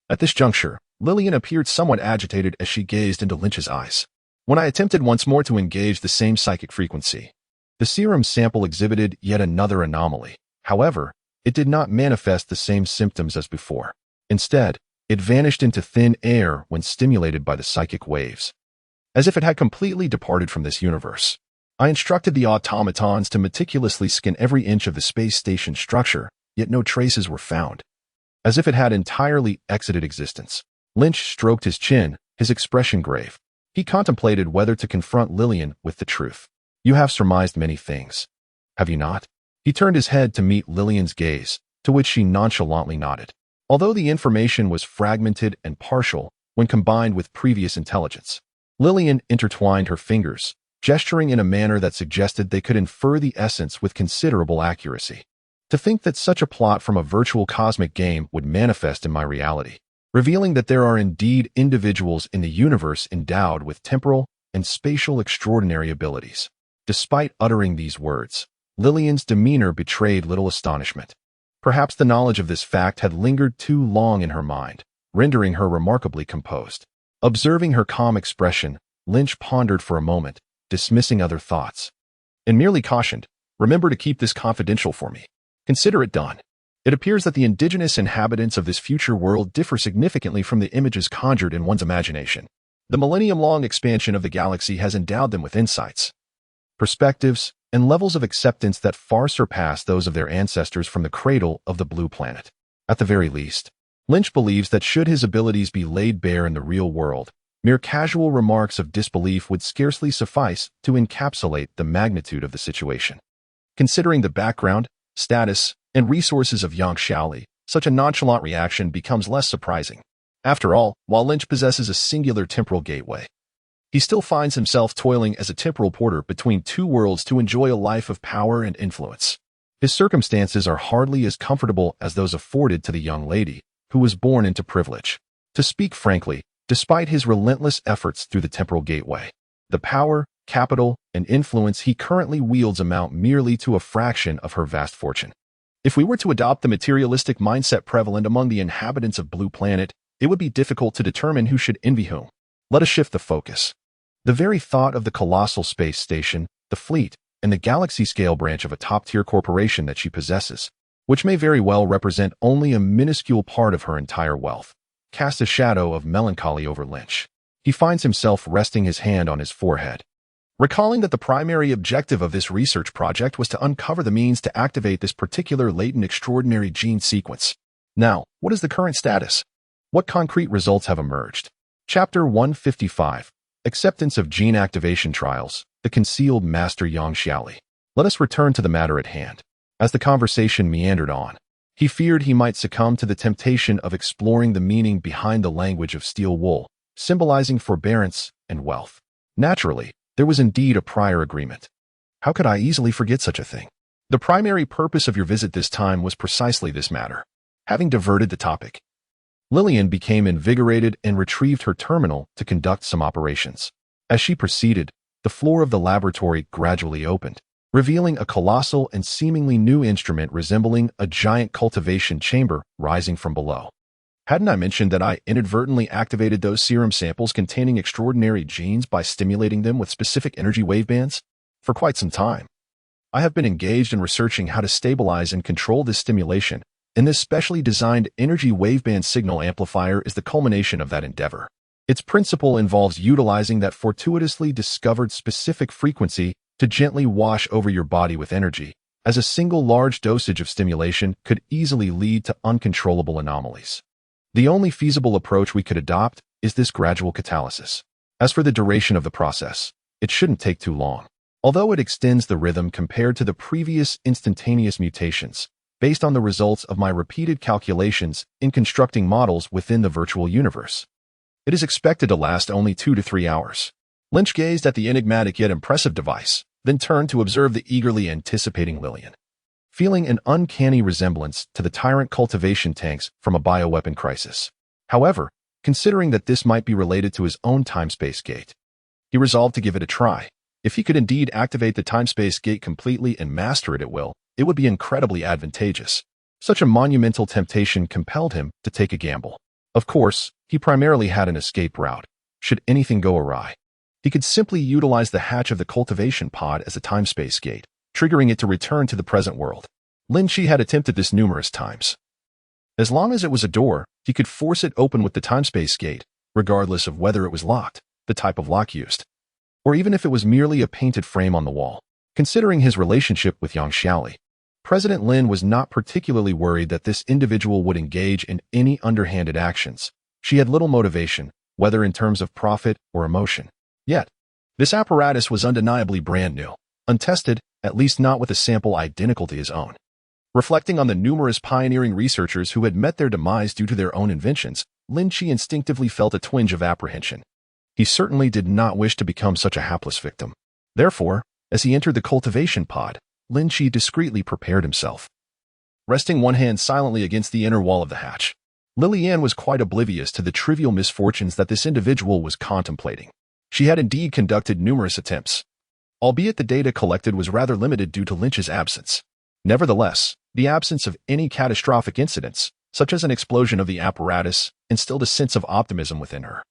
At this juncture, Lillian appeared somewhat agitated as she gazed into Lynch's eyes. When I attempted once more to engage the same psychic frequency, the serum sample exhibited yet another anomaly. However, it did not manifest the same symptoms as before. Instead, it vanished into thin air when stimulated by the psychic waves, as if it had completely departed from this universe. I instructed the automatons to meticulously scan every inch of the space station structure, yet no traces were found, as if it had entirely exited existence. Lynch stroked his chin, his expression grave. He contemplated whether to confront Lillian with the truth. You have surmised many things, have you not? He turned his head to meet Lillian's gaze, to which she nonchalantly nodded. Although the information was fragmented and partial when combined with previous intelligence, Lillian intertwined her fingers, gesturing in a manner that suggested they could infer the essence with considerable accuracy. To think that such a plot from a virtual cosmic game would manifest in my reality, revealing that there are indeed individuals in the universe endowed with temporal and spatial extraordinary abilities. Despite uttering these words, Lillian's demeanor betrayed little astonishment. Perhaps the knowledge of this fact had lingered too long in her mind, rendering her remarkably composed. Observing her calm expression, Lynch pondered for a moment, dismissing other thoughts, and merely cautioned, "Remember to keep this confidential for me. Consider it done." It appears that the indigenous inhabitants of this future world differ significantly from the images conjured in one's imagination. The millennium-long expansion of the galaxy has endowed them with insights, perspectives, and levels of acceptance that far surpass those of their ancestors from the cradle of the blue planet. At the very least, Lynch believes that should his abilities be laid bare in the real world, mere casual remarks of disbelief would scarcely suffice to encapsulate the magnitude of the situation. Considering the background, status, and resources of Yang Shaoli, such a nonchalant reaction becomes less surprising. After all, while Lynch possesses a singular temporal gateway, he still finds himself toiling as a temporal porter between two worlds to enjoy a life of power and influence. His circumstances are hardly as comfortable as those afforded to the young lady who was born into privilege. To speak frankly, despite his relentless efforts through the temporal gateway, the power, capital, and influence he currently wields amount merely to a fraction of her vast fortune. If we were to adopt the materialistic mindset prevalent among the inhabitants of Blue Planet, it would be difficult to determine who should envy whom. Let us shift the focus. The very thought of the colossal space station, the fleet, and the galaxy-scale branch of a top-tier corporation that she possesses, which may very well represent only a minuscule part of her entire wealth, cast a shadow of melancholy over Lynch. He finds himself resting his hand on his forehead, recalling that the primary objective of this research project was to uncover the means to activate this particular latent extraordinary gene sequence. Now, what is the current status? What concrete results have emerged? Chapter 155. Acceptance of Gene Activation Trials, the Concealed Master Yang Xiaoli. Let us return to the matter at hand. As the conversation meandered on, he feared he might succumb to the temptation of exploring the meaning behind the language of steel wool, symbolizing forbearance and wealth. Naturally, there was indeed a prior agreement. How could I easily forget such a thing? The primary purpose of your visit this time was precisely this matter. Having diverted the topic, Lillian became invigorated and retrieved her terminal to conduct some operations. As she proceeded, the floor of the laboratory gradually opened, revealing a colossal and seemingly new instrument resembling a giant cultivation chamber rising from below. Hadn't I mentioned that I inadvertently activated those serum samples containing extraordinary genes by stimulating them with specific energy wavebands? For quite some time, I have been engaged in researching how to stabilize and control this stimulation, and this specially designed energy waveband signal amplifier is the culmination of that endeavor. Its principle involves utilizing that fortuitously discovered specific frequency to gently wash over your body with energy, as a single large dosage of stimulation could easily lead to uncontrollable anomalies. The only feasible approach we could adopt is this gradual catalysis. As for the duration of the process, it shouldn't take too long. Although it extends the rhythm compared to the previous instantaneous mutations, based on the results of my repeated calculations in constructing models within the virtual universe, it is expected to last only 2 to 3 hours. Lynch gazed at the enigmatic yet impressive device, then turned to observe the eagerly anticipating Lillian, feeling an uncanny resemblance to the tyrant cultivation tanks from a bioweapon crisis. However, considering that this might be related to his own time-space gate, he resolved to give it a try. If he could indeed activate the time-space gate completely and master it at will, it would be incredibly advantageous. Such a monumental temptation compelled him to take a gamble. Of course, he primarily had an escape route. Should anything go awry, he could simply utilize the hatch of the cultivation pod as a time-space gate, triggering it to return to the present world. Lin Qi had attempted this numerous times. As long as it was a door, he could force it open with the time-space gate, regardless of whether it was locked, the type of lock used, or even if it was merely a painted frame on the wall. Considering his relationship with Yang Xiaoli, President Lin was not particularly worried that this individual would engage in any underhanded actions. She had little motivation, whether in terms of profit or emotion. Yet, this apparatus was undeniably brand new, untested, at least not with a sample identical to his own. Reflecting on the numerous pioneering researchers who had met their demise due to their own inventions, Lin Qi instinctively felt a twinge of apprehension. He certainly did not wish to become such a hapless victim. Therefore, as he entered the cultivation pod, Lin Qi discreetly prepared himself. Resting one hand silently against the inner wall of the hatch, Lillian was quite oblivious to the trivial misfortunes that this individual was contemplating. She had indeed conducted numerous attempts, albeit the data collected was rather limited due to Lynch's absence. Nevertheless, the absence of any catastrophic incidents, such as an explosion of the apparatus, instilled a sense of optimism within her.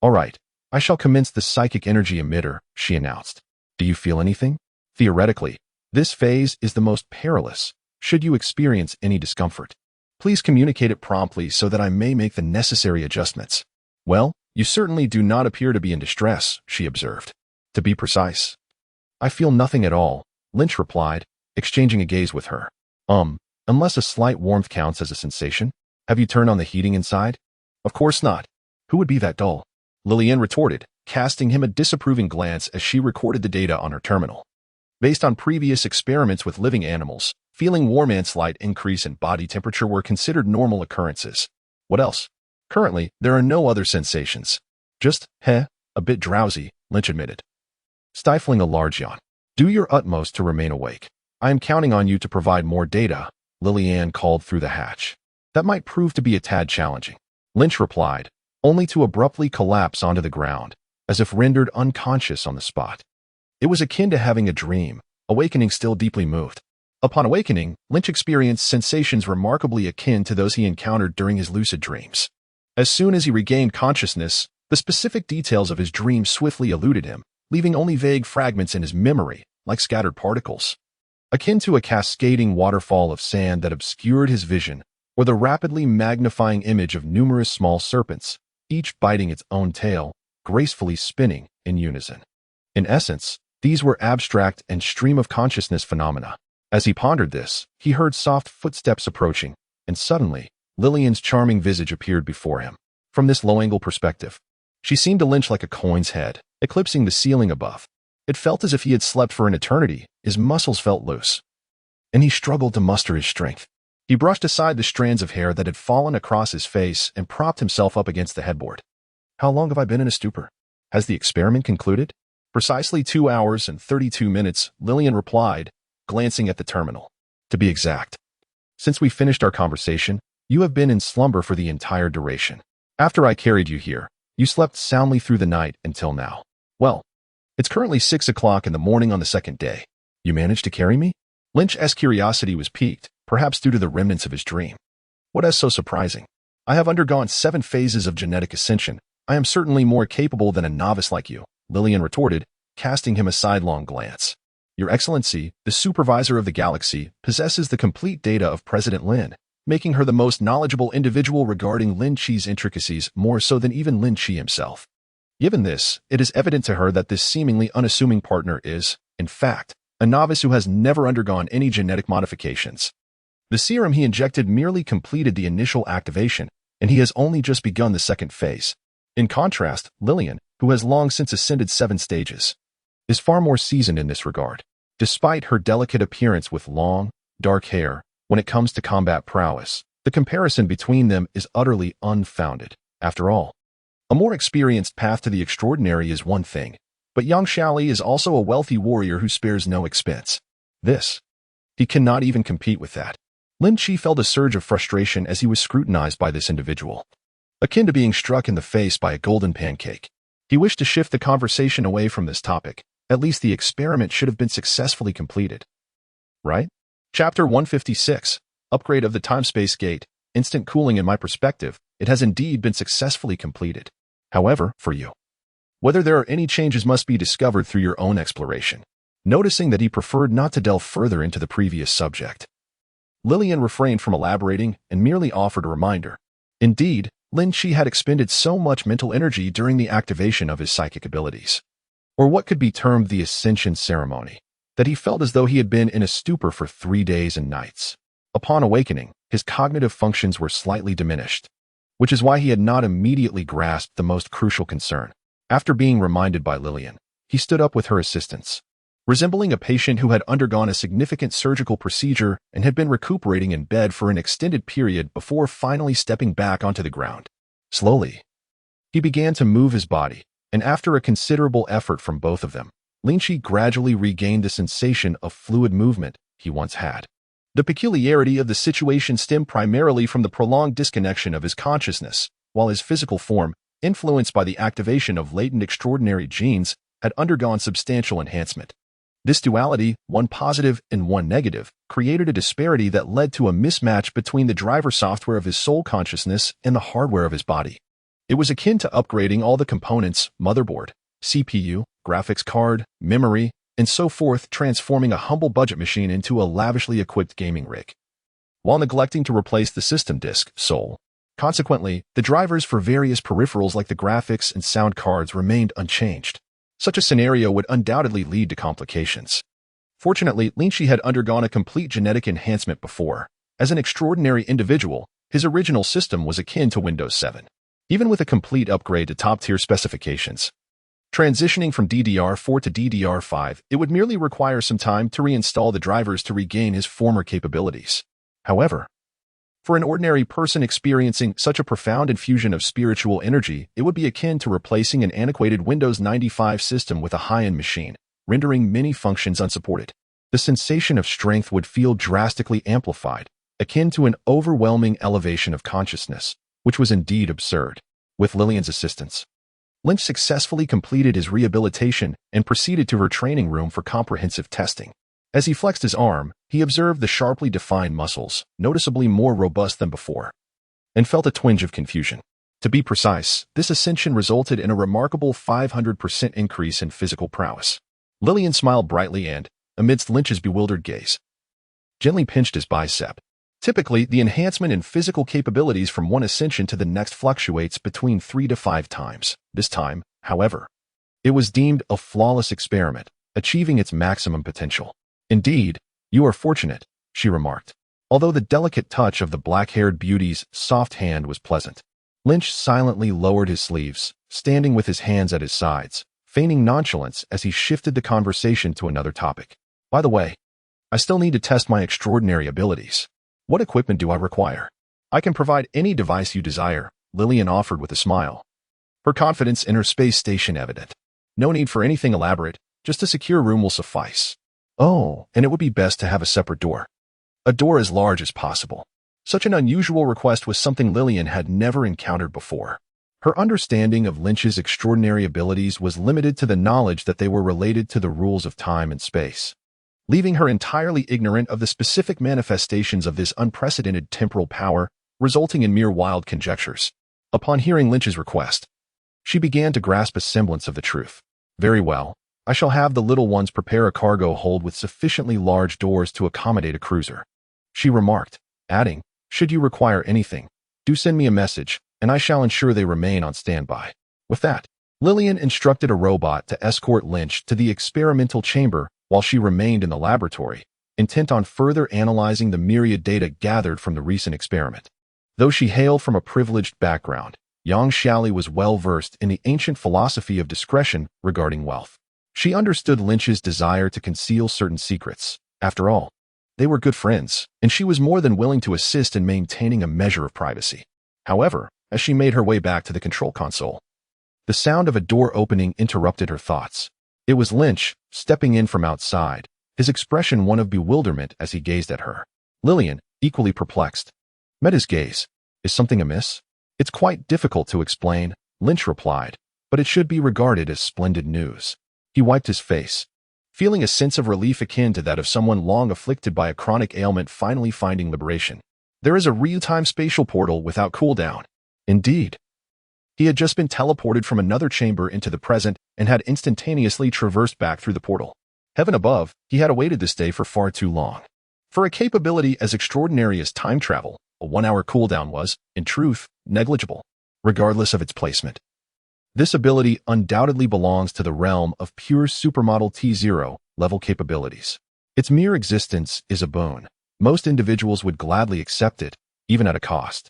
"All right, I shall commence the psychic energy emitter," she announced. "Do you feel anything? Theoretically, this phase is the most perilous. Should you experience any discomfort, please communicate it promptly so that I may make the necessary adjustments." "Well, you certainly do not appear to be in distress," she observed. "To be precise, I feel nothing at all," Lynch replied, exchanging a gaze with her. Unless a slight warmth counts as a sensation. Have you turned on the heating inside?" "Of course not. Who would be that dull?" Lillian retorted, casting him a disapproving glance as she recorded the data on her terminal. Based on previous experiments with living animals, Feeling warm and slight increase in body temperature were considered normal occurrences. What else? Currently, there are no other sensations. Just, a bit drowsy, Lynch admitted. Stifling a large yawn. Do your utmost to remain awake. I am counting on you to provide more data, Lillian called through the hatch. That might prove to be a tad challenging. Lynch replied, only to abruptly collapse onto the ground, as if rendered unconscious on the spot. It was akin to having a dream, awakening still deeply moved. Upon awakening, Lynch experienced sensations remarkably akin to those he encountered during his lucid dreams. As soon as he regained consciousness, the specific details of his dream swiftly eluded him, leaving only vague fragments in his memory, like scattered particles. Akin to a cascading waterfall of sand that obscured his vision, or the rapidly magnifying image of numerous small serpents, each biting its own tail, gracefully spinning in unison. In essence, these were abstract and stream-of-consciousness phenomena. As he pondered this, he heard soft footsteps approaching, and suddenly, Lillian's charming visage appeared before him. From this low-angle perspective, she seemed to Lynch like a coin's head, eclipsing the ceiling above. It felt as if he had slept for an eternity. His muscles felt loose, and he struggled to muster his strength. He brushed aside the strands of hair that had fallen across his face and propped himself up against the headboard. How long have I been in a stupor? Has the experiment concluded? Precisely 2 hours and 32 minutes, Lillian replied, glancing at the terminal. To be exact. Since we finished our conversation, you have been in slumber for the entire duration. After I carried you here, you slept soundly through the night until now. Well, it's currently 6 o'clock in the morning on the second day. You managed to carry me? Lynch's curiosity was piqued, perhaps due to the remnants of his dream. What is so surprising? I have undergone 7 phases of genetic ascension. I am certainly more capable than a novice like you, Lillian retorted, casting him a sidelong glance. Your Excellency, the supervisor of the galaxy, possesses the complete data of President Lin, making her the most knowledgeable individual regarding Lin Qi's intricacies, more so than even Lin Qi himself. Given this, it is evident to her that this seemingly unassuming partner is, in fact, a novice who has never undergone any genetic modifications. The serum he injected merely completed the initial activation, and he has only just begun the second phase. In contrast, Lillian, who has long since ascended 7 stages, is far more seasoned in this regard. Despite her delicate appearance with long, dark hair, when it comes to combat prowess, the comparison between them is utterly unfounded. After all, a more experienced path to the extraordinary is one thing, but Yang Xiaoli is also a wealthy warrior who spares no expense. He cannot even compete with that. Lin Qi felt a surge of frustration as he was scrutinized by this individual, akin to being struck in the face by a golden pancake. He wished to shift the conversation away from this topic. At least the experiment should have been successfully completed. Right? Chapter 156, Upgrade of the Time-Space Gate, Instant Cooling. In my perspective, it has indeed been successfully completed. However, for you, whether there are any changes must be discovered through your own exploration. Noticing that he preferred not to delve further into the previous subject, Lillian refrained from elaborating and merely offered a reminder. Indeed, Lin Qi had expended so much mental energy during the activation of his psychic abilities, or what could be termed the ascension ceremony, that he felt as though he had been in a stupor for 3 days and nights. Upon awakening, his cognitive functions were slightly diminished, which is why he had not immediately grasped the most crucial concern. After being reminded by Lillian, he stood up with her assistance, resembling a patient who had undergone a significant surgical procedure and had been recuperating in bed for an extended period before finally stepping back onto the ground. Slowly, he began to move his body, and after a considerable effort from both of them, Lin Qi gradually regained the sensation of fluid movement he once had. The peculiarity of the situation stemmed primarily from the prolonged disconnection of his consciousness, while his physical form, influenced by the activation of latent extraordinary genes, had undergone substantial enhancement. This duality, one positive and one negative, created a disparity that led to a mismatch between the driver software of his soul consciousness and the hardware of his body. It was akin to upgrading all the components, motherboard, CPU, graphics card, memory, and so forth, transforming a humble budget machine into a lavishly equipped gaming rig, while neglecting to replace the system disk, soul. Consequently, the drivers for various peripherals like the graphics and sound cards remained unchanged. Such a scenario would undoubtedly lead to complications. Fortunately, Lin Qi had undergone a complete genetic enhancement before. As an extraordinary individual, his original system was akin to Windows 7. Even with a complete upgrade to top-tier specifications, Transitioning from DDR4 to DDR5, it would merely require some time to reinstall the drivers to regain his former capabilities. However, for an ordinary person experiencing such a profound infusion of spiritual energy, it would be akin to replacing an antiquated Windows 95 system with a high-end machine, rendering many functions unsupported. The sensation of strength would feel drastically amplified, akin to an overwhelming elevation of consciousness, which was indeed absurd. With Lillian's assistance, Lynch successfully completed his rehabilitation and proceeded to her training room for comprehensive testing. As he flexed his arm, he observed the sharply defined muscles, noticeably more robust than before, and felt a twinge of confusion. To be precise, this ascension resulted in a remarkable 500% increase in physical prowess. Lillian smiled brightly and, amidst Lynch's bewildered gaze, gently pinched his bicep. Typically, the enhancement in physical capabilities from one ascension to the next fluctuates between 3 to 5 times. This time, however, it was deemed a flawless experiment, achieving its maximum potential. Indeed, you are fortunate, she remarked, although the delicate touch of the black-haired beauty's soft hand was pleasant. Lynch silently lowered his sleeves, standing with his hands at his sides, feigning nonchalance as he shifted the conversation to another topic. By the way, I still need to test my extraordinary abilities. What equipment do I require? I can provide any device you desire, Lillian offered with a smile, her confidence in her space station evident. No need for anything elaborate, just a secure room will suffice. Oh, and it would be best to have a separate door. A door as large as possible. Such an unusual request was something Lillian had never encountered before. Her understanding of Lynch's extraordinary abilities was limited to the knowledge that they were related to the rules of time and space, leaving her entirely ignorant of the specific manifestations of this unprecedented temporal power, resulting in mere wild conjectures. Upon hearing Lynch's request, she began to grasp a semblance of the truth. Very well, I shall have the little ones prepare a cargo hold with sufficiently large doors to accommodate a cruiser, she remarked, adding, should you require anything, do send me a message, and I shall ensure they remain on standby. With that, Lillian instructed a robot to escort Lynch to the experimental chamber while she remained in the laboratory, intent on further analyzing the myriad data gathered from the recent experiment. Though she hailed from a privileged background, Yang Xiaoli was well-versed in the ancient philosophy of discretion regarding wealth. She understood Lynch's desire to conceal certain secrets. After all, they were good friends, and she was more than willing to assist in maintaining a measure of privacy. However, as she made her way back to the control console, the sound of a door opening interrupted her thoughts. It was Lynch, stepping in from outside, his expression one of bewilderment as he gazed at her. Lillian, equally perplexed, met his gaze. Is something amiss? It's quite difficult to explain, Lynch replied, but it should be regarded as splendid news. He wiped his face, feeling a sense of relief akin to that of someone long afflicted by a chronic ailment finally finding liberation. There is a real-time spatial portal without cooldown. Indeed. He had just been teleported from another chamber into the present and had instantaneously traversed back through the portal. Heaven above, he had awaited this day for far too long. For a capability as extraordinary as time travel, a 1-hour cooldown was, in truth, negligible, regardless of its placement. This ability undoubtedly belongs to the realm of pure supermodel T0 level capabilities. Its mere existence is a boon. Most individuals would gladly accept it, even at a cost,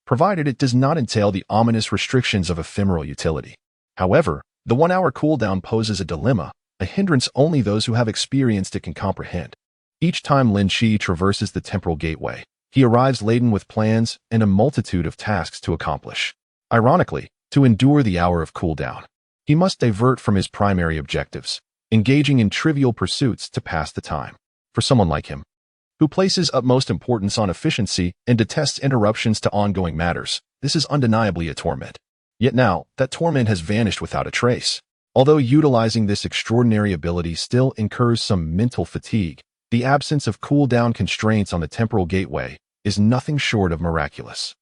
provided it does not entail the ominous restrictions of ephemeral utility. However, the 1-hour cooldown poses a dilemma, a hindrance only those who have experienced it can comprehend. Each time Lin Qi traverses the temporal gateway, he arrives laden with plans and a multitude of tasks to accomplish. Ironically, to endure the hour of cooldown, he must divert from his primary objectives, engaging in trivial pursuits to pass the time. For someone like him, who places utmost importance on efficiency and detests interruptions to ongoing matters, this is undeniably a torment. Yet now, that torment has vanished without a trace. Although utilizing this extraordinary ability still incurs some mental fatigue, the absence of cooldown constraints on the temporal gateway is nothing short of miraculous.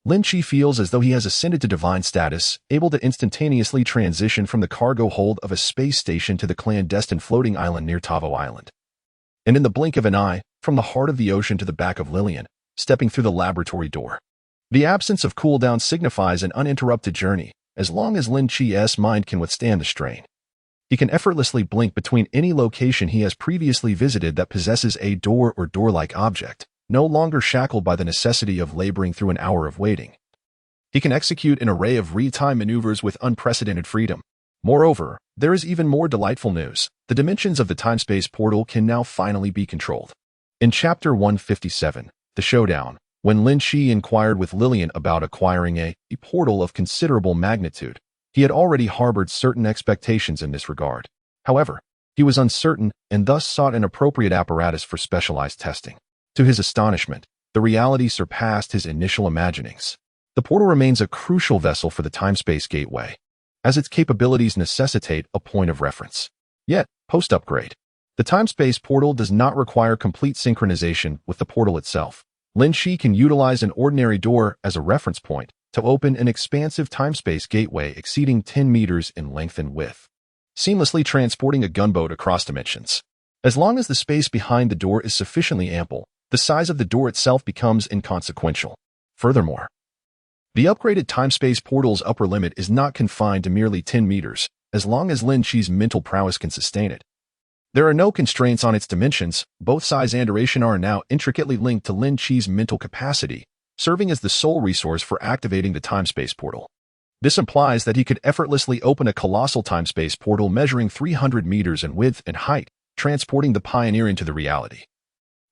Lin Qi feels as though he has ascended to divine status, able to instantaneously transition from the cargo hold of a space station to the clandestine floating island near Tavo Island. And in the blink of an eye, from the heart of the ocean to the back of Lillian, stepping through the laboratory door. The absence of cooldown signifies an uninterrupted journey, as long as Lin Qi's mind can withstand the strain. He can effortlessly blink between any location he has previously visited that possesses a door or door-like object, no longer shackled by the necessity of laboring through an hour of waiting. He can execute an array of real-time maneuvers with unprecedented freedom. Moreover, there is even more delightful news. The dimensions of the time-space portal can now finally be controlled. In Chapter 157, The Showdown, when Lin Qi inquired with Lillian about acquiring a portal of considerable magnitude, he had already harbored certain expectations in this regard. However, he was uncertain and thus sought an appropriate apparatus for specialized testing. To his astonishment, the reality surpassed his initial imaginings. The portal remains a crucial vessel for the time-space gateway, as its capabilities necessitate a point of reference. Yet, post-upgrade, the time-space portal does not require complete synchronization with the portal itself. Lin Qi can utilize an ordinary door as a reference point to open an expansive time-space gateway exceeding 10 meters in length and width, seamlessly transporting a gunboat across dimensions. As long as the space behind the door is sufficiently ample, the size of the door itself becomes inconsequential. Furthermore, the upgraded time-space portal's upper limit is not confined to merely 10 meters, as long as Lin Qi's mental prowess can sustain it. There are no constraints on its dimensions. Both size and duration are now intricately linked to Lin Qi's mental capacity, serving as the sole resource for activating the time-space portal. This implies that he could effortlessly open a colossal time-space portal measuring 300 meters in width and height, transporting the Pioneer into the reality.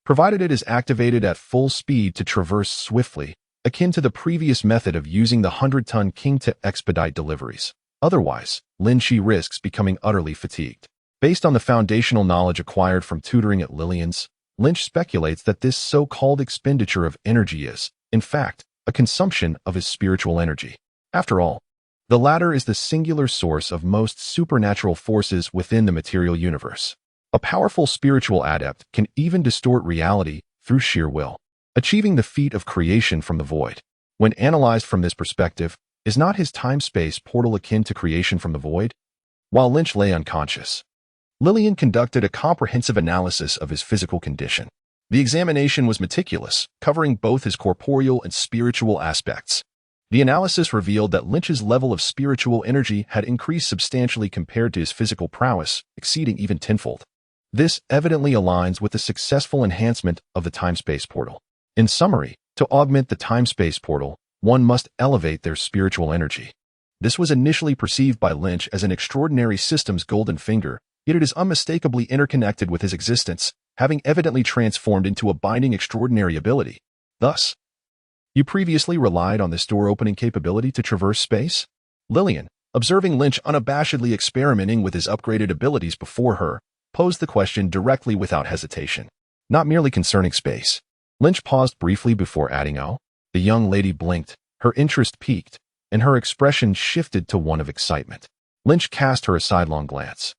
Provided it is activated at full speed to traverse swiftly, akin to the previous method of using the 100-ton King to expedite deliveries. Otherwise, Lin Qi risks becoming utterly fatigued. Based on the foundational knowledge acquired from tutoring at Lillian's, Lynch speculates that this so-called expenditure of energy is, in fact, a consumption of his spiritual energy. After all, the latter is the singular source of most supernatural forces within the material universe. A powerful spiritual adept can even distort reality through sheer will, achieving the feat of creation from the void. When analyzed from this perspective, is not his time-space portal akin to creation from the void? While Lynch lay unconscious, Lillian conducted a comprehensive analysis of his physical condition. The examination was meticulous, covering both his corporeal and spiritual aspects. The analysis revealed that Lynch's level of spiritual energy had increased substantially compared to his physical prowess, exceeding even tenfold. This evidently aligns with the successful enhancement of the time-space portal. In summary, to augment the time-space portal, one must elevate their spiritual energy. This was initially perceived by Lynch as an extraordinary system's golden finger, yet it is unmistakably interconnected with his existence, having evidently transformed into a binding extraordinary ability. Thus, you previously relied on this door-opening capability to traverse space? Lillian, observing Lynch unabashedly experimenting with his upgraded abilities before her, posed the question directly without hesitation. Not merely concerning space. Lynch paused briefly before adding, "Oh." The young lady blinked, her interest piqued, and her expression shifted to one of excitement. Lynch cast her a sidelong glance,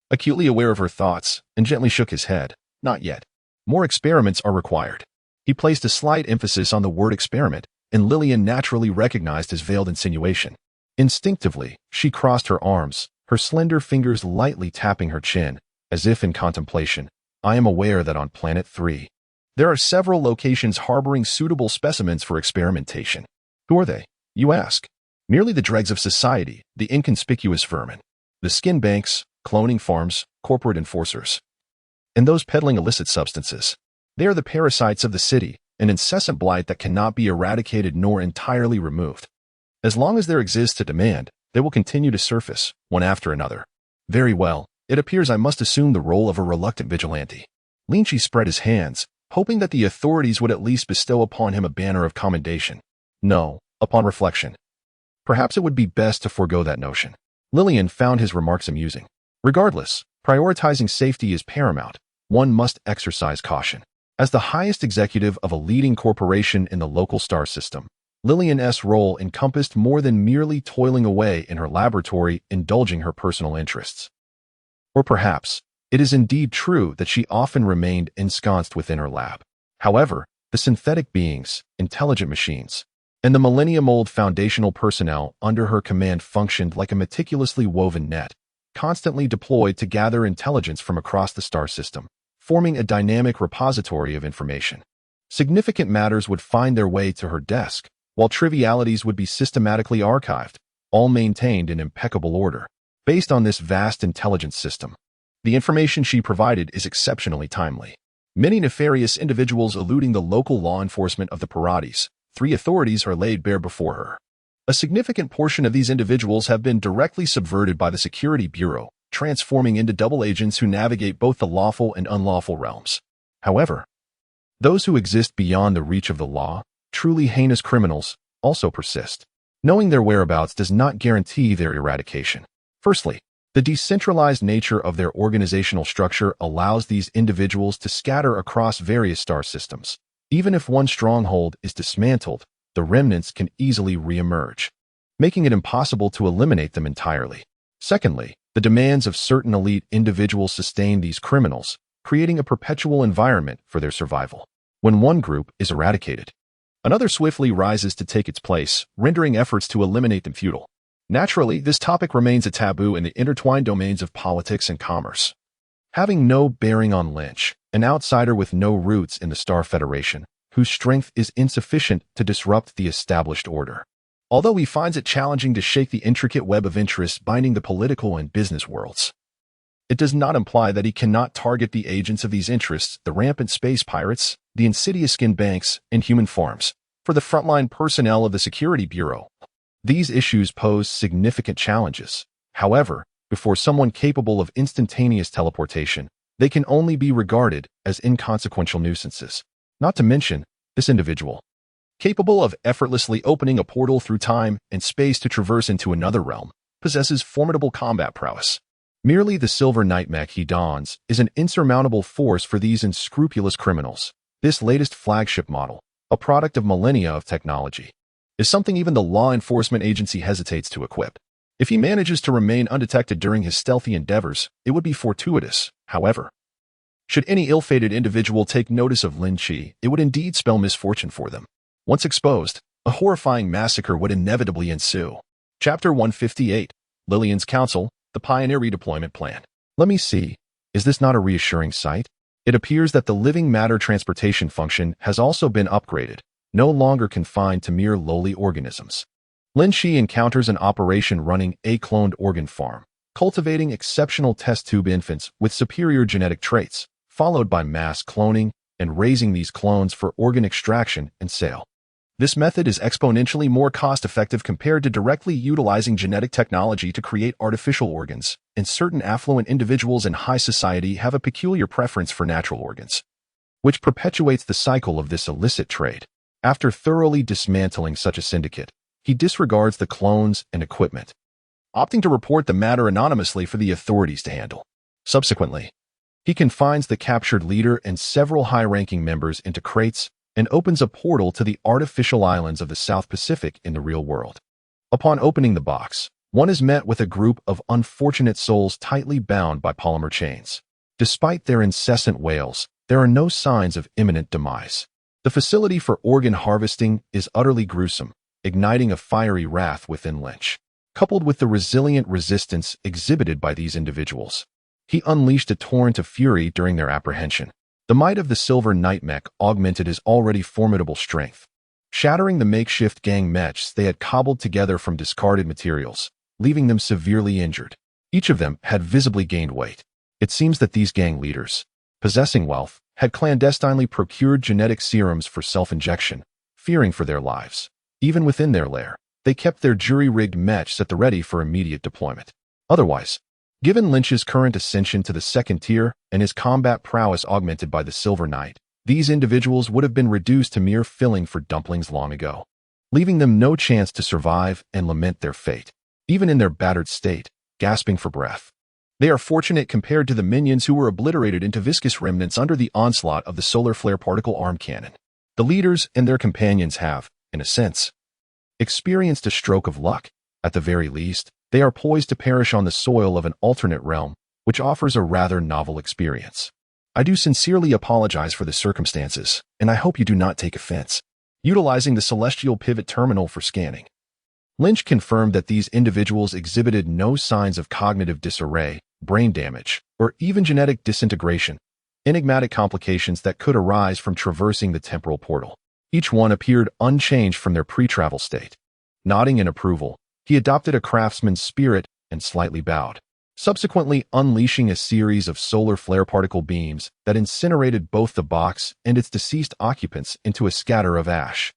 acutely aware of her thoughts, and gently shook his head. "Not yet. More experiments are required." He placed a slight emphasis on the word experiment, and Lillian naturally recognized his veiled insinuation. Instinctively, she crossed her arms, her slender fingers lightly tapping her chin, as if in contemplation. "I am aware that on Planet 3, there are several locations harboring suitable specimens for experimentation. Who are they, you ask? Merely the dregs of society, the inconspicuous vermin. The skin banks, cloning farms, corporate enforcers, and those peddling illicit substances. They are the parasites of the city, an incessant blight that cannot be eradicated nor entirely removed. As long as there exists a demand, they will continue to surface, one after another." "Very well. It appears I must assume the role of a reluctant vigilante." Lin Qi spread his hands, hoping that the authorities would at least bestow upon him a banner of commendation. "No, upon reflection, perhaps it would be best to forego that notion." Lillian found his remarks amusing. Regardless, prioritizing safety is paramount. One must exercise caution. As the highest executive of a leading corporation in the local star system, Lillian's role encompassed more than merely toiling away in her laboratory indulging her personal interests. Or perhaps, it is indeed true that she often remained ensconced within her lab. However, the synthetic beings, intelligent machines, and the millennium-old foundational personnel under her command functioned like a meticulously woven net, constantly deployed to gather intelligence from across the star system, forming a dynamic repository of information. Significant matters would find their way to her desk, while trivialities would be systematically archived, all maintained in impeccable order. Based on this vast intelligence system, the information she provided is exceptionally timely. Many nefarious individuals eluding the local law enforcement of the Parades, 3 authorities are laid bare before her. A significant portion of these individuals have been directly subverted by the Security Bureau, transforming into double agents who navigate both the lawful and unlawful realms. However, those who exist beyond the reach of the law, truly heinous criminals, also persist. Knowing their whereabouts does not guarantee their eradication. Firstly, the decentralized nature of their organizational structure allows these individuals to scatter across various star systems. Even if one stronghold is dismantled, the remnants can easily re-emerge, making it impossible to eliminate them entirely. Secondly, the demands of certain elite individuals sustain these criminals, creating a perpetual environment for their survival. When one group is eradicated, another swiftly rises to take its place, rendering efforts to eliminate them futile. Naturally, this topic remains a taboo in the intertwined domains of politics and commerce. Having no bearing on Lynch, an outsider with no roots in the Star Federation, whose strength is insufficient to disrupt the established order. Although he finds it challenging to shake the intricate web of interests binding the political and business worlds, it does not imply that he cannot target the agents of these interests, the rampant space pirates, the insidious skin banks, and human farms. For the frontline personnel of the Security Bureau, these issues pose significant challenges. However, before someone capable of instantaneous teleportation, they can only be regarded as inconsequential nuisances. Not to mention, this individual, capable of effortlessly opening a portal through time and space to traverse into another realm, possesses formidable combat prowess. Merely the silver night mech he dons is an insurmountable force for these unscrupulous criminals. This latest flagship model, a product of millennia of technology, is something even the law enforcement agency hesitates to equip. If he manages to remain undetected during his stealthy endeavors, it would be fortuitous. However, should any ill-fated individual take notice of Lin Qi, it would indeed spell misfortune for them. Once exposed, a horrifying massacre would inevitably ensue. Chapter 158, Lillian's Council, the Pioneer Redeployment Plan. Let me see. Is this not a reassuring sight? It appears that the living matter transportation function has also been upgraded, no longer confined to mere lowly organisms. Lin Qi encounters an operation running a cloned organ farm, cultivating exceptional test tube infants with superior genetic traits, followed by mass cloning and raising these clones for organ extraction and sale. This method is exponentially more cost-effective compared to directly utilizing genetic technology to create artificial organs, and certain affluent individuals in high society have a peculiar preference for natural organs, which perpetuates the cycle of this illicit trade. After thoroughly dismantling such a syndicate, he disregards the clones and equipment, opting to report the matter anonymously for the authorities to handle. Subsequently, he confines the captured leader and several high-ranking members into crates and opens a portal to the artificial islands of the South Pacific in the real world. Upon opening the box, one is met with a group of unfortunate souls tightly bound by polymer chains. Despite their incessant wails, there are no signs of imminent demise. The facility for organ harvesting is utterly gruesome, igniting a fiery wrath within Lynch. Coupled with the resilient resistance exhibited by these individuals, he unleashed a torrent of fury during their apprehension. The might of the Silver Night Mech augmented his already formidable strength, shattering the makeshift gang mechs they had cobbled together from discarded materials, leaving them severely injured. Each of them had visibly gained weight. It seems that these gang leaders, possessing wealth, had clandestinely procured genetic serums for self-injection, fearing for their lives. Even within their lair, they kept their jury-rigged mechs at the ready for immediate deployment. Otherwise, given Lynch's current ascension to the second tier and his combat prowess augmented by the Silver Knight, these individuals would have been reduced to mere filling for dumplings long ago, leaving them no chance to survive and lament their fate. Even in their battered state, gasping for breath, they are fortunate compared to the minions who were obliterated into viscous remnants under the onslaught of the solar flare particle arm cannon. The leaders and their companions have, in a sense, experienced a stroke of luck. At the very least, they are poised to perish on the soil of an alternate realm, which offers a rather novel experience. I do sincerely apologize for the circumstances, and I hope you do not take offense. Utilizing the Celestial Pivot Terminal for scanning, Lynch confirmed that these individuals exhibited no signs of cognitive disarray, brain damage, or even genetic disintegration, enigmatic complications that could arise from traversing the temporal portal. Each one appeared unchanged from their pre-travel state. Nodding in approval, he adopted a craftsman's spirit and slightly bowed, subsequently unleashing a series of solar flare particle beams that incinerated both the box and its deceased occupants into a scatter of ash.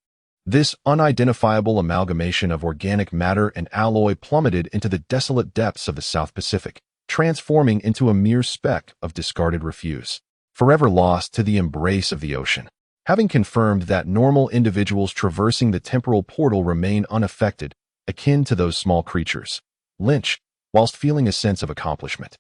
This unidentifiable amalgamation of organic matter and alloy plummeted into the desolate depths of the South Pacific, transforming into a mere speck of discarded refuse, forever lost to the embrace of the ocean. Having confirmed that normal individuals traversing the temporal portal remain unaffected, akin to those small creatures, Lynch, whilst feeling a sense of accomplishment,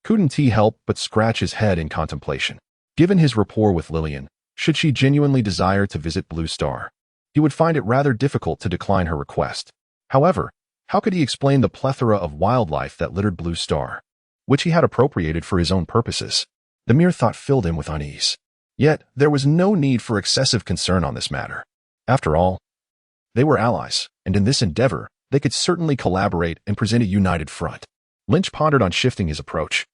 couldn't he help but scratch his head in contemplation. Given his rapport with Lillian, should she genuinely desire to visit Blue Star, he would find it rather difficult to decline her request. However, how could he explain the plethora of wildlife that littered Blue Star, which he had appropriated for his own purposes? The mere thought filled him with unease. Yet, there was no need for excessive concern on this matter. After all, they were allies, and in this endeavor, they could certainly collaborate and present a united front. Lynch pondered on shifting his approach,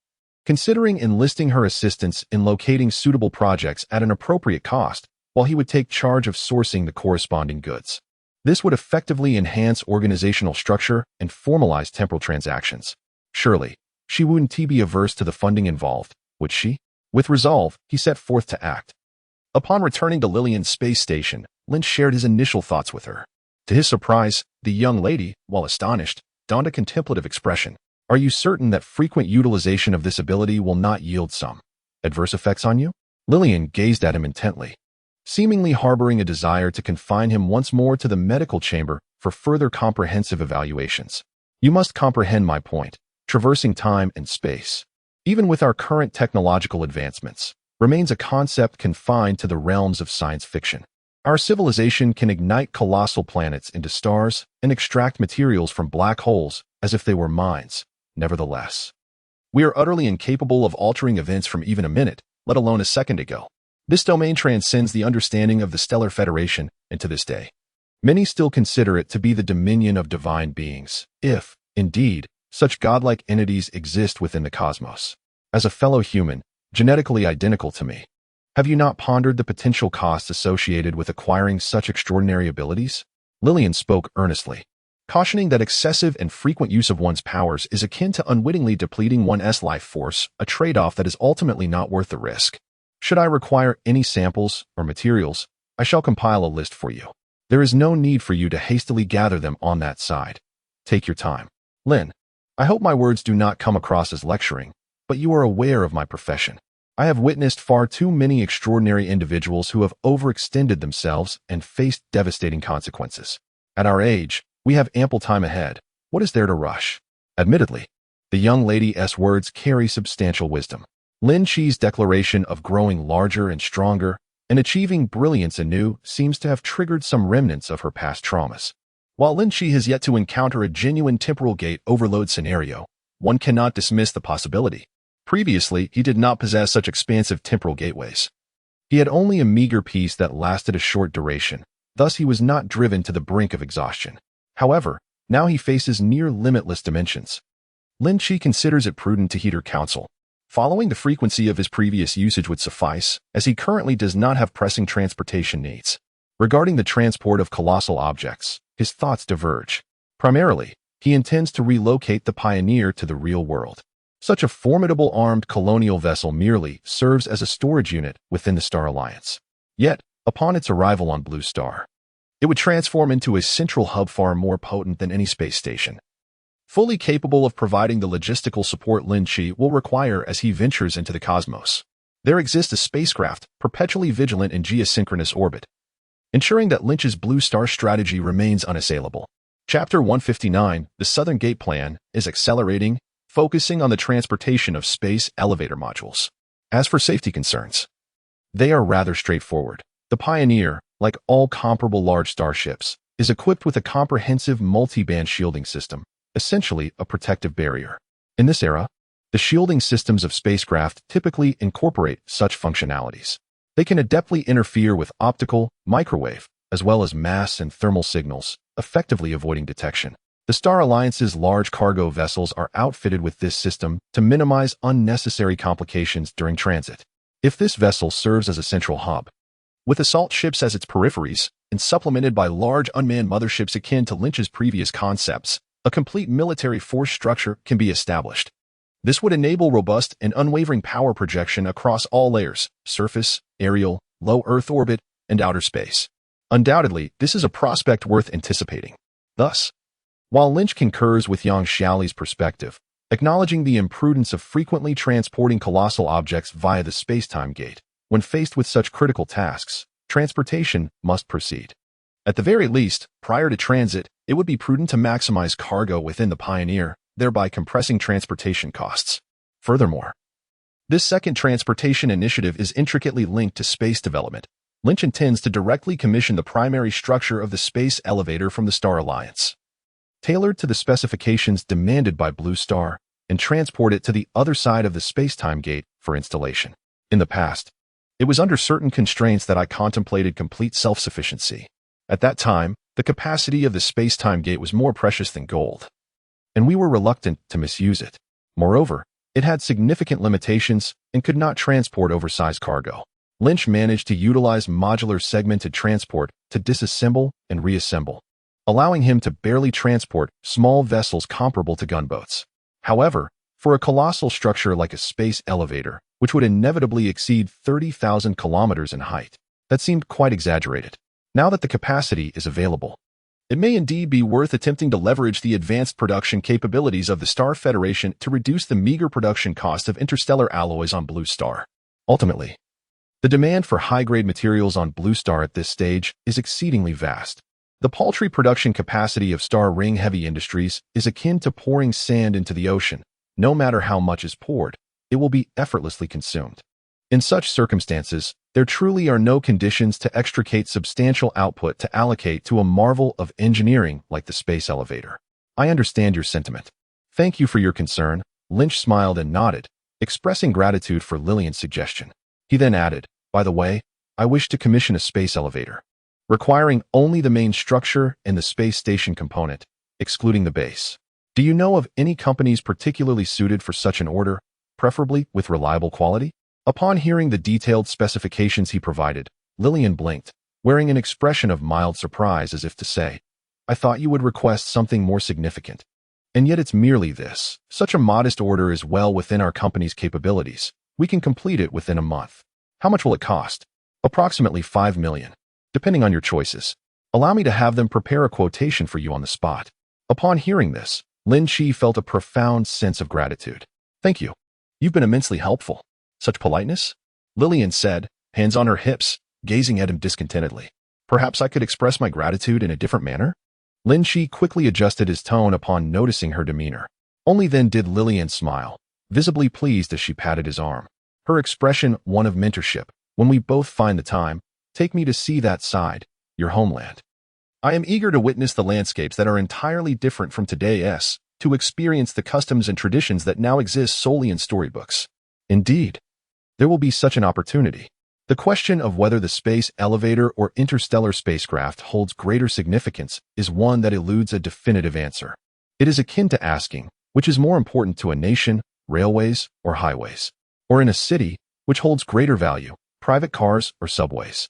considering enlisting her assistance in locating suitable projects at an appropriate cost, while he would take charge of sourcing the corresponding goods. This would effectively enhance organizational structure and formalize temporal transactions. Surely, she wouldn't be averse to the funding involved, would she? With resolve, he set forth to act. Upon returning to Lillian's space station, Lynch shared his initial thoughts with her. To his surprise, the young lady, while astonished, donned a contemplative expression. Are you certain that frequent utilization of this ability will not yield some adverse effects on you? Lillian gazed at him intently, seemingly harboring a desire to confine him once more to the medical chamber for further comprehensive evaluations. You must comprehend my point. Traversing time and space, even with our current technological advancements, remains a concept confined to the realms of science fiction. Our civilization can ignite colossal planets into stars and extract materials from black holes as if they were mines. Nevertheless, we are utterly incapable of altering events from even a minute, let alone a second ago. This domain transcends the understanding of the Stellar Federation, and to this day, many still consider it to be the dominion of divine beings, if, indeed, such godlike entities exist within the cosmos. As a fellow human, genetically identical to me, have you not pondered the potential costs associated with acquiring such extraordinary abilities? Lillian spoke earnestly, cautioning that excessive and frequent use of one's powers is akin to unwittingly depleting one's life force, a trade-off that is ultimately not worth the risk. Should I require any samples or materials, I shall compile a list for you. There is no need for you to hastily gather them on that side. Take your time. Lin, I hope my words do not come across as lecturing, but you are aware of my profession. I have witnessed far too many extraordinary individuals who have overextended themselves and faced devastating consequences. At our age, we have ample time ahead. What is there to rush? Admittedly, the young lady's words carry substantial wisdom. Lin Qi's declaration of growing larger and stronger and achieving brilliance anew seems to have triggered some remnants of her past traumas. While Lin Qi has yet to encounter a genuine temporal gate overload scenario, one cannot dismiss the possibility. Previously, he did not possess such expansive temporal gateways. He had only a meager peace that lasted a short duration, thus he was not driven to the brink of exhaustion. However, now he faces near limitless dimensions. Lin Qi considers it prudent to heed her counsel. Following the frequency of his previous usage would suffice, as he currently does not have pressing transportation needs. Regarding the transport of colossal objects, his thoughts diverge. Primarily, he intends to relocate the Pioneer to the real world. Such a formidable armed colonial vessel merely serves as a storage unit within the Star Alliance. Yet, upon its arrival on Blue Star, it would transform into a central hub far more potent than any space station, fully capable of providing the logistical support Lin Qi will require as he ventures into the cosmos. There exists a spacecraft perpetually vigilant in geosynchronous orbit, ensuring that Lynch's Blue Star strategy remains unassailable. Chapter 159, The Southern Gate Plan, is accelerating, focusing on the transportation of space elevator modules. As for safety concerns, they are rather straightforward. The Pioneer, like all comparable large starships, is equipped with a comprehensive multi-band shielding system, essentially a protective barrier. In this era, the shielding systems of spacecraft typically incorporate such functionalities. They can adeptly interfere with optical, microwave, as well as mass and thermal signals, effectively avoiding detection. The Star Alliance's large cargo vessels are outfitted with this system to minimize unnecessary complications during transit. If this vessel serves as a central hub, with assault ships as its peripheries, and supplemented by large unmanned motherships akin to Lynch's previous concepts, a complete military force structure can be established. This would enable robust and unwavering power projection across all layers: surface, aerial, low Earth orbit, and outer space. Undoubtedly, this is a prospect worth anticipating. Thus, while Lynch concurs with Yang Xiaoli's perspective, acknowledging the imprudence of frequently transporting colossal objects via the space-time gate, when faced with such critical tasks, transportation must proceed. At the very least, prior to transit, it would be prudent to maximize cargo within the Pioneer, thereby compressing transportation costs. Furthermore, this second transportation initiative is intricately linked to space development. Lynch intends to directly commission the primary structure of the space elevator from the Star Alliance, tailored to the specifications demanded by Blue Star, and transport it to the other side of the space-time gate for installation. In the past, it was under certain constraints that I contemplated complete self-sufficiency. At that time, the capacity of the space-time gate was more precious than gold, and we were reluctant to misuse it. Moreover, it had significant limitations and could not transport oversized cargo. Lynch managed to utilize modular segmented transport to disassemble and reassemble, allowing him to barely transport small vessels comparable to gunboats. However, for a colossal structure like a space elevator, which would inevitably exceed 30,000 kilometers in height, that seemed quite exaggerated. Now that the capacity is available, it may indeed be worth attempting to leverage the advanced production capabilities of the Star Federation to reduce the meager production cost of interstellar alloys on Blue Star. Ultimately, the demand for high-grade materials on Blue Star at this stage is exceedingly vast. The paltry production capacity of Star Ring Heavy Industries is akin to pouring sand into the ocean. No matter how much is poured, it will be effortlessly consumed. In such circumstances, there truly are no conditions to extricate substantial output to allocate to a marvel of engineering like the space elevator. I understand your sentiment. Thank you for your concern. Lynch smiled and nodded, expressing gratitude for Lillian's suggestion. He then added, by the way, I wish to commission a space elevator, requiring only the main structure and the space station component, excluding the base. Do you know of any companies particularly suited for such an order, preferably with reliable quality? Upon hearing the detailed specifications he provided, Lillian blinked, wearing an expression of mild surprise as if to say, I thought you would request something more significant. And yet it's merely this. Such a modest order is well within our company's capabilities. We can complete it within a month. How much will it cost? Approximately 5 million, depending on your choices. Allow me to have them prepare a quotation for you on the spot. Upon hearing this, Lin Qi felt a profound sense of gratitude. Thank you. You've been immensely helpful. Such politeness? Lillian said, hands on her hips, gazing at him discontentedly. Perhaps I could express my gratitude in a different manner? Lin Qi quickly adjusted his tone upon noticing her demeanor. Only then did Lillian smile, visibly pleased as she patted his arm. Her expression one of mentorship. When we both find the time, take me to see that side, your homeland. I am eager to witness the landscapes that are entirely different from today's, to experience the customs and traditions that now exist solely in storybooks. Indeed, there will be such an opportunity. The question of whether the space elevator or interstellar spacecraft holds greater significance is one that eludes a definitive answer. It is akin to asking, which is more important to a nation, railways or highways? Or in a city, which holds greater value, private cars or subways?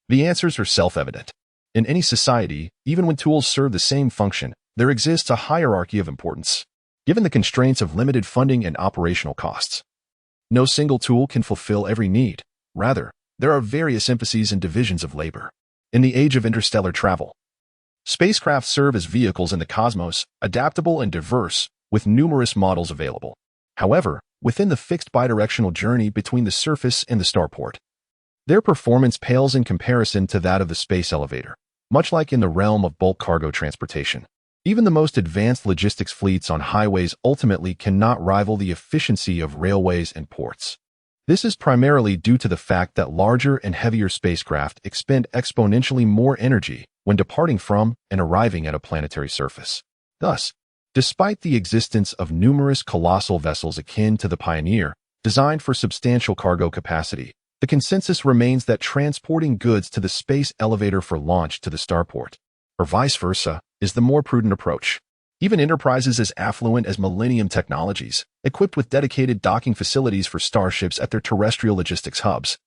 The answers are self-evident. In any society, even when tools serve the same function, there exists a hierarchy of importance, given the constraints of limited funding and operational costs. No single tool can fulfill every need. Rather, there are various emphases and divisions of labor. In the age of interstellar travel, spacecraft serve as vehicles in the cosmos, adaptable and diverse, with numerous models available. However, within the fixed bidirectional journey between the surface and the starport, their performance pales in comparison to that of the space elevator, much like in the realm of bulk cargo transportation. Even the most advanced logistics fleets on highways ultimately cannot rival the efficiency of railways and ports. This is primarily due to the fact that larger and heavier spacecraft expend exponentially more energy when departing from and arriving at a planetary surface. Thus, despite the existence of numerous colossal vessels akin to the Pioneer, designed for substantial cargo capacity, the consensus remains that transporting goods to the space elevator for launch to the starport, or vice versa, is the more prudent approach. Even enterprises as affluent as Millennium Technologies, equipped with dedicated docking facilities for starships at their terrestrial logistics hubs,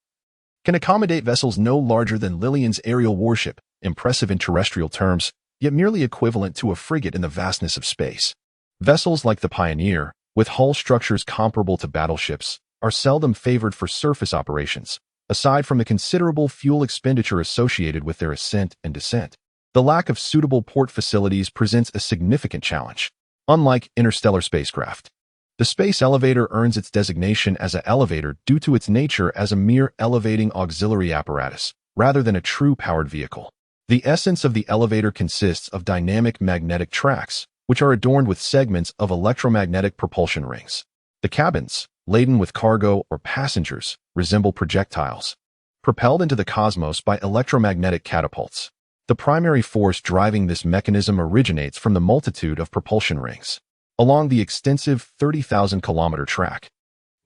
can accommodate vessels no larger than Lillian's aerial warship, impressive in terrestrial terms, yet merely equivalent to a frigate in the vastness of space. Vessels like the Pioneer, with hull structures comparable to battleships, are seldom favored for surface operations, aside from the considerable fuel expenditure associated with their ascent and descent. The lack of suitable port facilities presents a significant challenge. Unlike interstellar spacecraft, the space elevator earns its designation as an elevator due to its nature as a mere elevating auxiliary apparatus, rather than a true powered vehicle. The essence of the elevator consists of dynamic magnetic tracks, which are adorned with segments of electromagnetic propulsion rings. The cabins, laden with cargo or passengers, resemble projectiles, propelled into the cosmos by electromagnetic catapults. The primary force driving this mechanism originates from the multitude of propulsion rings along the extensive 30,000-kilometer track.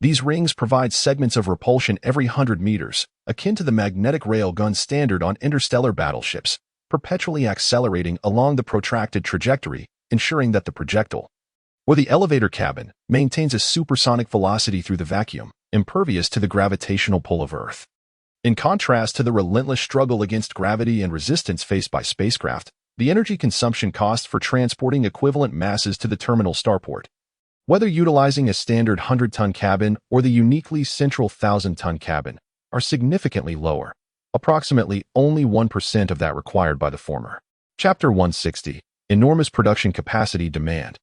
These rings provide segments of repulsion every 100 meters, akin to the magnetic rail gun standard on interstellar battleships, perpetually accelerating along the protracted trajectory, ensuring that the projectile, or the elevator cabin, maintains a supersonic velocity through the vacuum, impervious to the gravitational pull of Earth. In contrast to the relentless struggle against gravity and resistance faced by spacecraft, the energy consumption costs for transporting equivalent masses to the terminal starport, whether utilizing a standard 100-ton cabin or the uniquely central 1,000-ton cabin, are significantly lower, approximately only 1% of that required by the former. Chapter 160. Enormous Production Capacity Demand.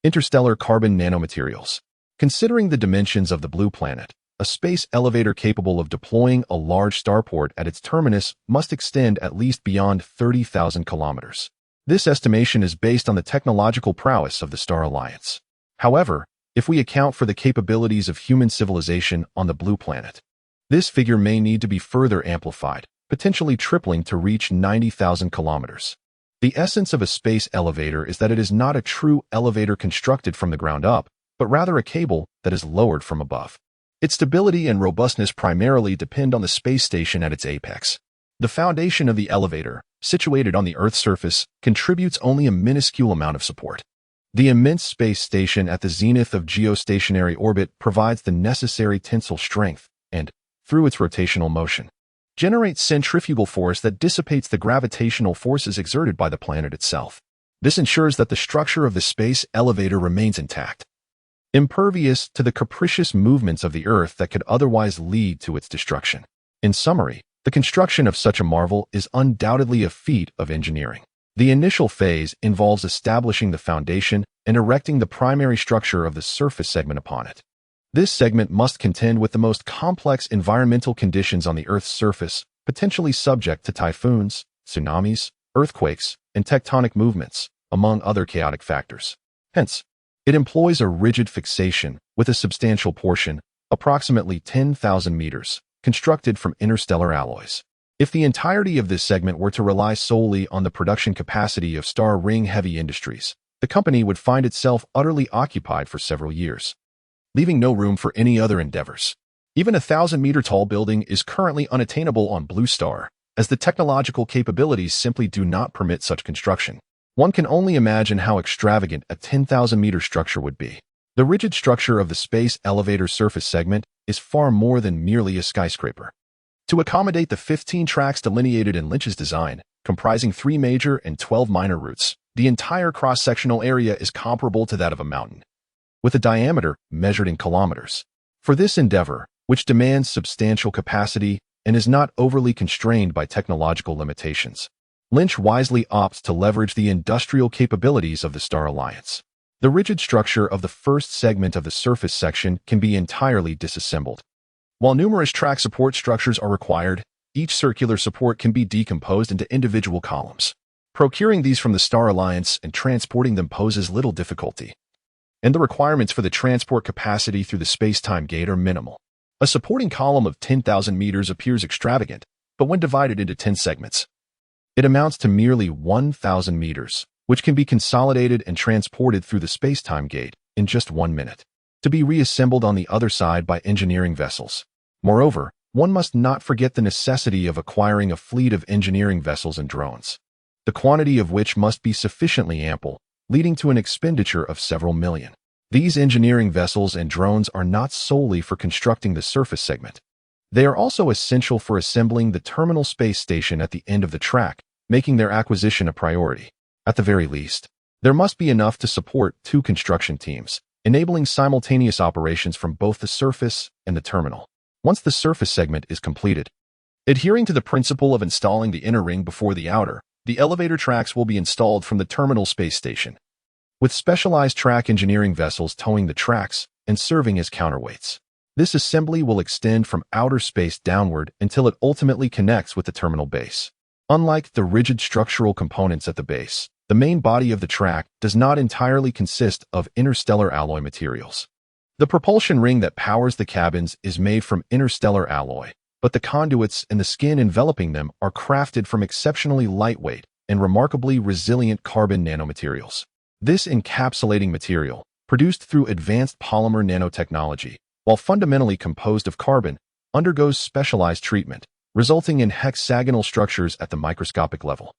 Interstellar Carbon Nanomaterials. Considering the dimensions of the blue planet, a space elevator capable of deploying a large starport at its terminus must extend at least beyond 30,000 kilometers. This estimation is based on the technological prowess of the Star Alliance. However, if we account for the capabilities of human civilization on the blue planet, this figure may need to be further amplified, potentially tripling to reach 90,000 kilometers. The essence of a space elevator is that it is not a true elevator constructed from the ground up, but rather a cable that is lowered from above. Its stability and robustness primarily depend on the space station at its apex. The foundation of the elevator, situated on the Earth's surface, contributes only a minuscule amount of support. The immense space station at the zenith of geostationary orbit provides the necessary tensile strength and, through its rotational motion, generates centrifugal force that dissipates the gravitational forces exerted by the planet itself. This ensures that the structure of the space elevator remains intact, impervious to the capricious movements of the Earth that could otherwise lead to its destruction. In summary, the construction of such a marvel is undoubtedly a feat of engineering. The initial phase involves establishing the foundation and erecting the primary structure of the surface segment upon it. This segment must contend with the most complex environmental conditions on the Earth's surface, potentially subject to typhoons, tsunamis, earthquakes, and tectonic movements, among other chaotic factors. Hence, it employs a rigid fixation with a substantial portion, approximately 10,000 meters, constructed from interstellar alloys. If the entirety of this segment were to rely solely on the production capacity of Star Ring-heavy industries, the company would find itself utterly occupied for several years, leaving no room for any other endeavors. Even a 1,000-meter-tall building is currently unattainable on Blue Star, as the technological capabilities simply do not permit such construction. One can only imagine how extravagant a 10,000-meter structure would be. The rigid structure of the space elevator surface segment is far more than merely a skyscraper. To accommodate the 15 tracks delineated in Lynch's design, comprising 3 major and 12 minor routes, the entire cross-sectional area is comparable to that of a mountain, with a diameter measured in kilometers. For this endeavor, which demands substantial capacity and is not overly constrained by technological limitations, Lynch wisely opts to leverage the industrial capabilities of the Star Alliance. The rigid structure of the first segment of the surface section can be entirely disassembled. While numerous track support structures are required, each circular support can be decomposed into individual columns. Procuring these from the Star Alliance and transporting them poses little difficulty, and the requirements for the transport capacity through the space-time gate are minimal. A supporting column of 10,000 meters appears extravagant, but when divided into 10 segments, it amounts to merely 1,000 meters, which can be consolidated and transported through the space-time gate in just 1 minute, to be reassembled on the other side by engineering vessels. Moreover, one must not forget the necessity of acquiring a fleet of engineering vessels and drones, the quantity of which must be sufficiently ample, leading to an expenditure of several million. These engineering vessels and drones are not solely for constructing the surface segment. They are also essential for assembling the terminal space station at the end of the track, making their acquisition a priority. At the very least, there must be enough to support 2 construction teams, enabling simultaneous operations from both the surface and the terminal. once the surface segment is completed. Adhering to the principle of installing the inner ring before the outer, the elevator tracks will be installed from the terminal space station, with specialized track engineering vessels towing the tracks and serving as counterweights. This assembly will extend from outer space downward until it ultimately connects with the terminal base. Unlike the rigid structural components at the base, the main body of the track does not entirely consist of interstellar alloy materials. The propulsion ring that powers the cabins is made from interstellar alloy, but the conduits and the skin enveloping them are crafted from exceptionally lightweight and remarkably resilient carbon nanomaterials. This encapsulating material, produced through advanced polymer nanotechnology, while fundamentally composed of carbon, undergoes specialized treatment, resulting in hexagonal structures at the microscopic level,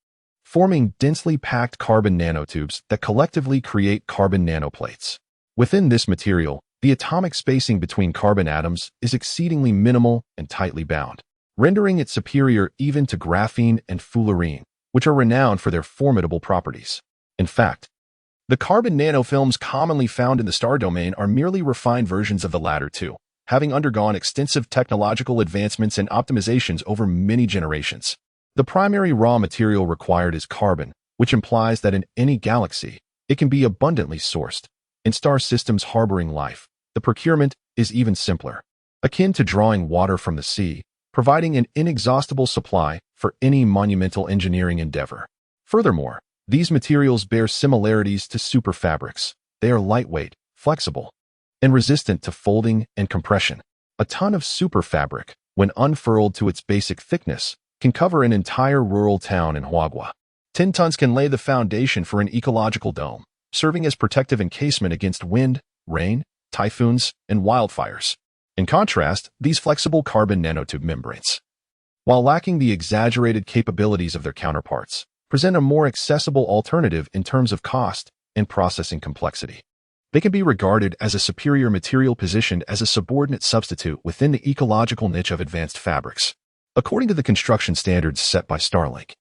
forming densely packed carbon nanotubes that collectively create carbon nanoplates. Within this material, the atomic spacing between carbon atoms is exceedingly minimal and tightly bound, rendering it superior even to graphene and fullerene, which are renowned for their formidable properties. In fact, the carbon nanofilms commonly found in the star domain are merely refined versions of the latter two, having undergone extensive technological advancements and optimizations over many generations. The primary raw material required is carbon, which implies that in any galaxy, it can be abundantly sourced. In star systems harboring life, the procurement is even simpler, akin to drawing water from the sea, providing an inexhaustible supply for any monumental engineering endeavor. Furthermore, these materials bear similarities to superfabrics. They are lightweight, flexible, and resistant to folding and compression. A ton of superfabric, when unfurled to its basic thickness, can cover an entire rural town in Huagua. 10 tons can lay the foundation for an ecological dome, serving as protective encasement against wind, rain, typhoons, and wildfires. In contrast, these flexible carbon nanotube membranes, while lacking the exaggerated capabilities of their counterparts, present a more accessible alternative in terms of cost and processing complexity. They can be regarded as a superior material positioned as a subordinate substitute within the ecological niche of advanced fabrics. According to the construction standards set by Starlink,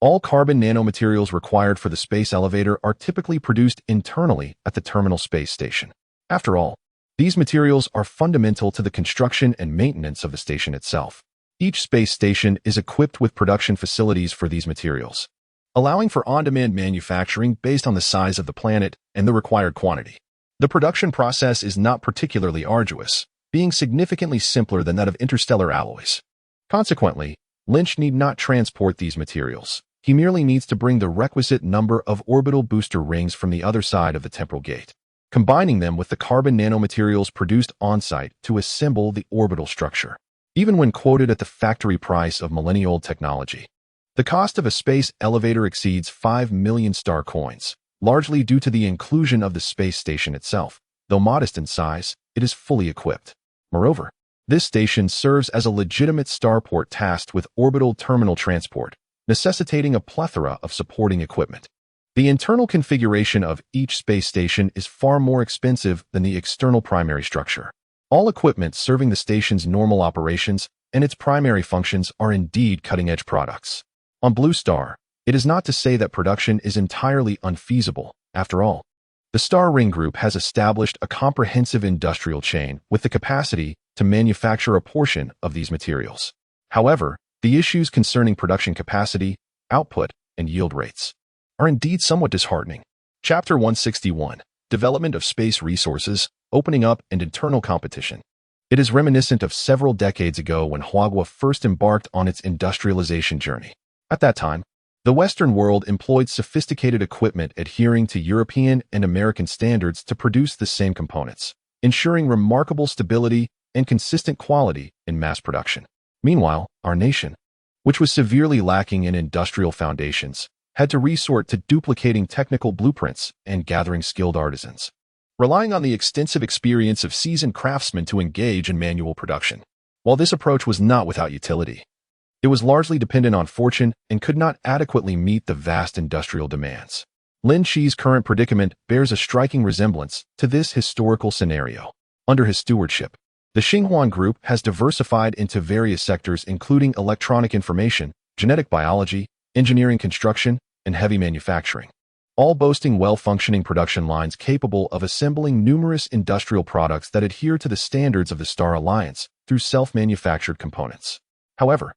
all carbon nanomaterials required for the space elevator are typically produced internally at the terminal space station. After all, these materials are fundamental to the construction and maintenance of the station itself. Each space station is equipped with production facilities for these materials, allowing for on-demand manufacturing based on the size of the planet and the required quantity. The production process is not particularly arduous, being significantly simpler than that of interstellar alloys. Consequently, Lin Qi need not transport these materials. He merely needs to bring the requisite number of orbital booster rings from the other side of the temporal gate, combining them with the carbon nanomaterials produced on-site to assemble the orbital structure. Even when quoted at the factory price of millennial-old technology, the cost of a space elevator exceeds 5 million star coins, largely due to the inclusion of the space station itself. Though modest in size, it is fully equipped. Moreover, this station serves as a legitimate starport tasked with orbital terminal transport, necessitating a plethora of supporting equipment. The internal configuration of each space station is far more expensive than the external primary structure. All equipment serving the station's normal operations and its primary functions are indeed cutting-edge products. On Blue Star, it is not to say that production is entirely unfeasible. After all, the Star Ring Group has established a comprehensive industrial chain with the capacity to manufacture a portion of these materials. However, the issues concerning production capacity, output, and yield rates are indeed somewhat disheartening. Chapter 161, Development of Space Resources, Opening Up and Internal Competition. It is reminiscent of several decades ago when Huagua first embarked on its industrialization journey. At that time, the Western world employed sophisticated equipment adhering to European and American standards to produce the same components, ensuring remarkable stability and consistent quality in mass production. Meanwhile, our nation, which was severely lacking in industrial foundations, had to resort to duplicating technical blueprints and gathering skilled artisans, relying on the extensive experience of seasoned craftsmen to engage in manual production. While this approach was not without utility, it was largely dependent on fortune and could not adequately meet the vast industrial demands. Lin Qi's current predicament bears a striking resemblance to this historical scenario. Under his stewardship, the Xinhuan Group has diversified into various sectors including electronic information, genetic biology, engineering construction, and heavy manufacturing, all boasting well-functioning production lines capable of assembling numerous industrial products that adhere to the standards of the Star Alliance, through self-manufactured components. However,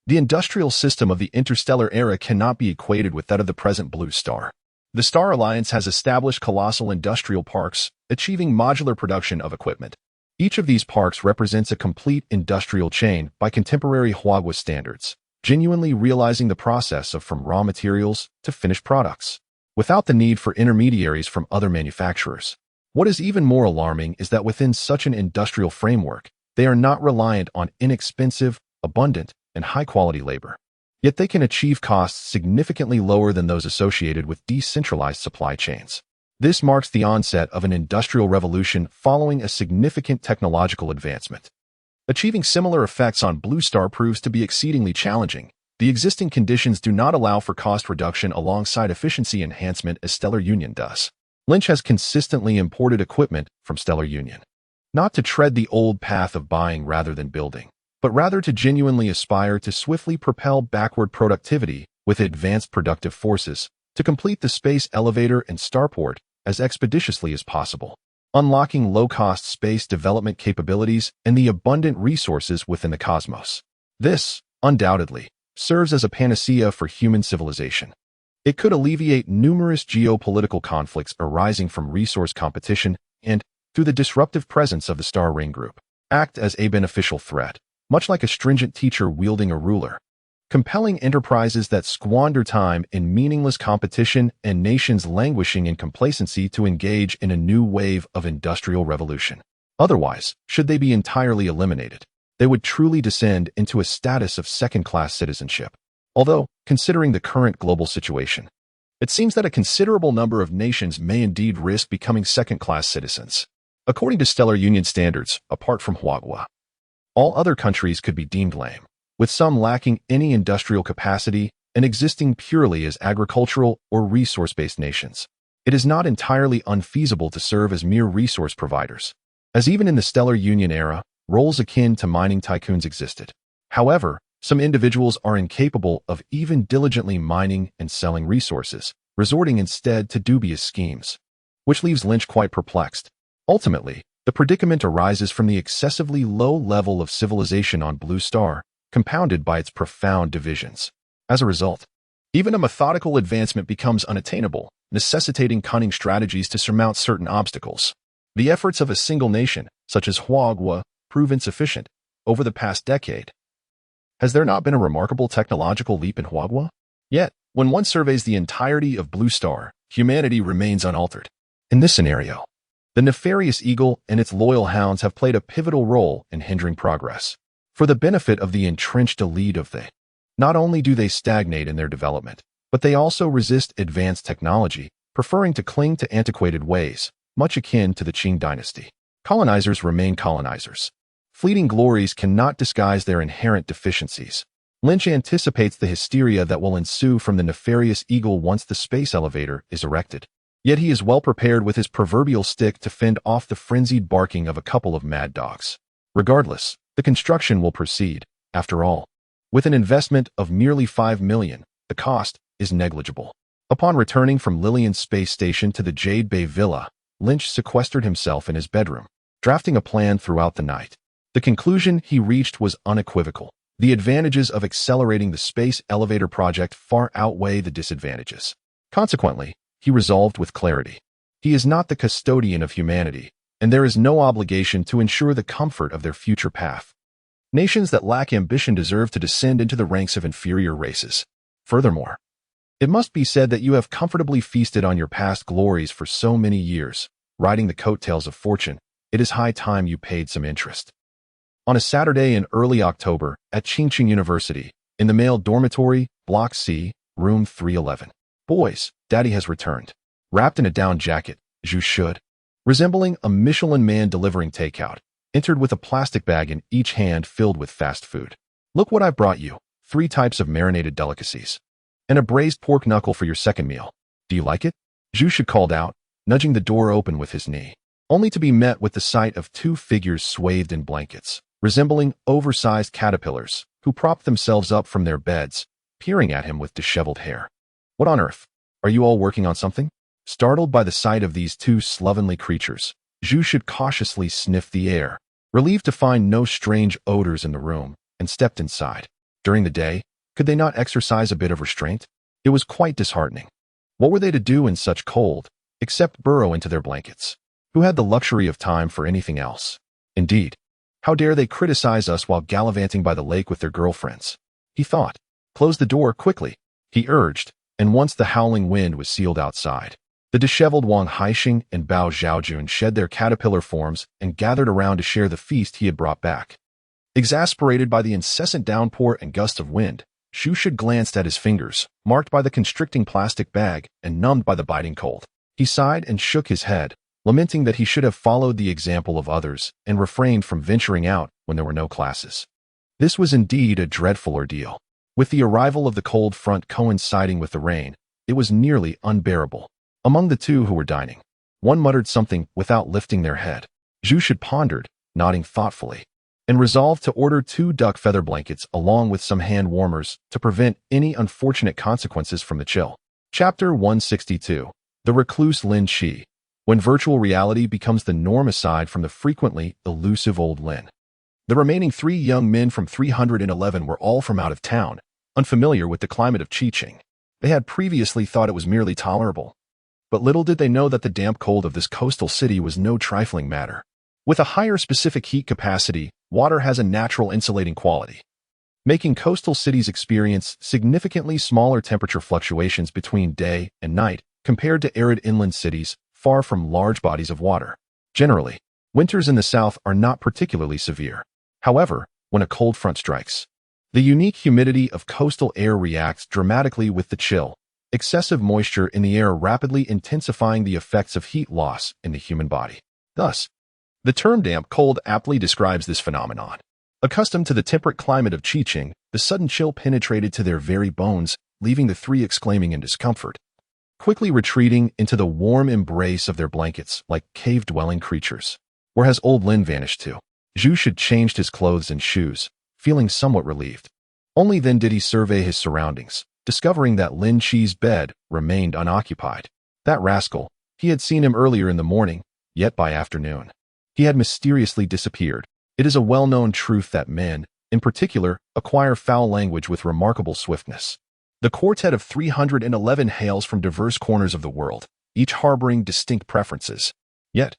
the industrial system of the interstellar era cannot be equated with that of the present Blue Star. The Star Alliance has established colossal industrial parks, achieving modular production of equipment. Each of these parks represents a complete industrial chain by contemporary Huagua standards, genuinely realizing the process of from raw materials to finished products, without the need for intermediaries from other manufacturers. What is even more alarming is that within such an industrial framework, they are not reliant on inexpensive, abundant, and high-quality labor. Yet they can achieve costs significantly lower than those associated with decentralized supply chains. This marks the onset of an industrial revolution following a significant technological advancement. Achieving similar effects on Blue Star proves to be exceedingly challenging. The existing conditions do not allow for cost reduction alongside efficiency enhancement as Stellar Union does. Lynch has consistently imported equipment from Stellar Union, not to tread the old path of buying rather than building, but rather to genuinely aspire to swiftly propel backward productivity with advanced productive forces to complete the space elevator and starport as expeditiously as possible, unlocking low-cost space development capabilities and the abundant resources within the cosmos. This, undoubtedly, serves as a panacea for human civilization. It could alleviate numerous geopolitical conflicts arising from resource competition and, through the disruptive presence of the Star Ring Group, act as a beneficial threat, much like a stringent teacher wielding a ruler, compelling enterprises that squander time in meaningless competition and nations languishing in complacency to engage in a new wave of industrial revolution. Otherwise, should they be entirely eliminated, they would truly descend into a status of second-class citizenship. Although, considering the current global situation, it seems that a considerable number of nations may indeed risk becoming second-class citizens. According to Stellar Union standards, apart from Huagua, all other countries could be deemed lame, with some lacking any industrial capacity and existing purely as agricultural or resource-based nations. It is not entirely unfeasible to serve as mere resource providers, as even in the Stellar Union era, roles akin to mining tycoons existed. However, some individuals are incapable of even diligently mining and selling resources, resorting instead to dubious schemes, which leaves Lynch quite perplexed. Ultimately, the predicament arises from the excessively low level of civilization on Blue Star, compounded by its profound divisions. As a result, even a methodical advancement becomes unattainable, necessitating cunning strategies to surmount certain obstacles. The efforts of a single nation, such as Huagua, prove insufficient. Over the past decade, has there not been a remarkable technological leap in Huagua? Yet, when one surveys the entirety of Blue Star, humanity remains unaltered. In this scenario, the nefarious eagle and its loyal hounds have played a pivotal role in hindering progress. For the benefit of the entrenched elite of the, not only do they stagnate in their development, but they also resist advanced technology, preferring to cling to antiquated ways, much akin to the Qing dynasty. Colonizers remain colonizers. Fleeting glories cannot disguise their inherent deficiencies. Lynch anticipates the hysteria that will ensue from the nefarious eagle once the space elevator is erected. Yet he is well prepared with his proverbial stick to fend off the frenzied barking of a couple of mad dogs. Regardless, the construction will proceed. After all, with an investment of merely $5 million, the cost is negligible. Upon returning from Lillian's space station to the Jade Bay Villa, Lynch sequestered himself in his bedroom, drafting a plan throughout the night. The conclusion he reached was unequivocal. The advantages of accelerating the space elevator project far outweigh the disadvantages. Consequently, he resolved with clarity. He is not the custodian of humanity, and there is no obligation to ensure the comfort of their future path. Nations that lack ambition deserve to descend into the ranks of inferior races. Furthermore, it must be said that you have comfortably feasted on your past glories for so many years, riding the coattails of fortune. It is high time you paid some interest. On a Saturday in early October, at Qingqing University, in the male dormitory, Block C, room 311. Boys, Daddy has returned. Wrapped in a down jacket, Zhu should, resembling a Michelin man delivering takeout, entered with a plastic bag in each hand filled with fast food. Look what I brought you. 3 types of marinated delicacies. And a braised pork knuckle for your second meal. Do you like it? Zhu should called out, nudging the door open with his knee, only to be met with the sight of 2 figures swathed in blankets, resembling oversized caterpillars, who propped themselves up from their beds, peering at him with disheveled hair. What on earth? Are you all working on something? Startled by the sight of these 2 slovenly creatures, Zhu should cautiously sniff the air, relieved to find no strange odors in the room, and stepped inside. During the day, could they not exercise a bit of restraint? It was quite disheartening. What were they to do in such cold, except burrow into their blankets? Who had the luxury of time for anything else? Indeed, how dare they criticize us while gallivanting by the lake with their girlfriends? He thought. Close the door quickly, he urged, and once the howling wind was sealed outside, the disheveled Wang Haixing and Bao Zhaojun shed their caterpillar forms and gathered around to share the feast he had brought back. Exasperated by the incessant downpour and gusts of wind, Xu Shi glanced at his fingers, marked by the constricting plastic bag and numbed by the biting cold. He sighed and shook his head, lamenting that he should have followed the example of others and refrained from venturing out when there were no classes. This was indeed a dreadful ordeal. With the arrival of the cold front coinciding with the rain, it was nearly unbearable. Among the two who were dining, one muttered something without lifting their head. Xu Shi pondered, nodding thoughtfully, and resolved to order 2 duck feather blankets along with some hand warmers to prevent any unfortunate consequences from the chill. Chapter 162. The Recluse Lin Qi. When virtual reality becomes the norm aside from the frequently elusive old Lin. The remaining 3 young men from 311 were all from out of town, unfamiliar with the climate of Qiqing. They had previously thought it was merely tolerable. But little did they know that the damp cold of this coastal city was no trifling matter. With a higher specific heat capacity, water has a natural insulating quality, making coastal cities experience significantly smaller temperature fluctuations between day and night compared to arid inland cities far from large bodies of water. Generally, winters in the south are not particularly severe. However, when a cold front strikes, the unique humidity of coastal air reacts dramatically with the chill, excessive moisture in the air rapidly intensifying the effects of heat loss in the human body. Thus, the term damp cold aptly describes this phenomenon. Accustomed to the temperate climate of Qiqing, the sudden chill penetrated to their very bones, leaving the 3 exclaiming in discomfort, quickly retreating into the warm embrace of their blankets like cave-dwelling creatures. Where has old Lin vanished to? Xu Shi changed his clothes and shoes, feeling somewhat relieved. Only then did he survey his surroundings, discovering that Lin Qi's bed remained unoccupied. That rascal, he had seen him earlier in the morning, yet by afternoon, he had mysteriously disappeared. It is a well-known truth that men, in particular, acquire foul language with remarkable swiftness. The quartet of 311 hails from diverse corners of the world, each harboring distinct preferences. Yet,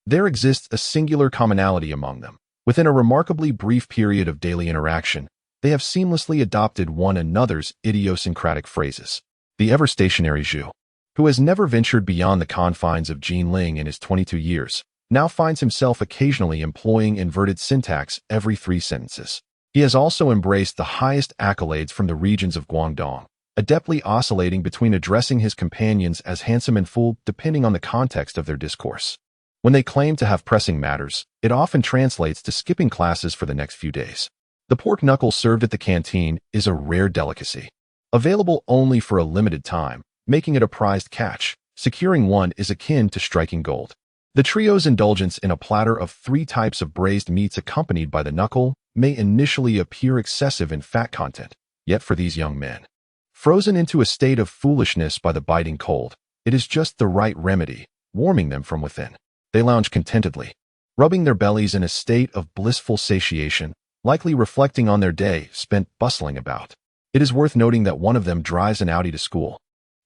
there exists a singular commonality among them. Within a remarkably brief period of daily interaction, they have seamlessly adopted one another's idiosyncratic phrases. The ever-stationary Zhu, who has never ventured beyond the confines of Jinling in his 22 years, now finds himself occasionally employing inverted syntax every 3 sentences. He has also embraced the highest accolades from the regions of Guangdong, adeptly oscillating between addressing his companions as handsome and fool depending on the context of their discourse. When they claim to have pressing matters, it often translates to skipping classes for the next few days. The pork knuckle served at the canteen is a rare delicacy, available only for a limited time, making it a prized catch. Securing one is akin to striking gold. The trio's indulgence in a platter of 3 types of braised meats accompanied by the knuckle may initially appear excessive in fat content, yet for these young men, frozen into a state of foolishness by the biting cold, it is just the right remedy, warming them from within. They lounge contentedly, rubbing their bellies in a state of blissful satiation, likely reflecting on their day spent bustling about. It is worth noting that one of them drives an Audi to school.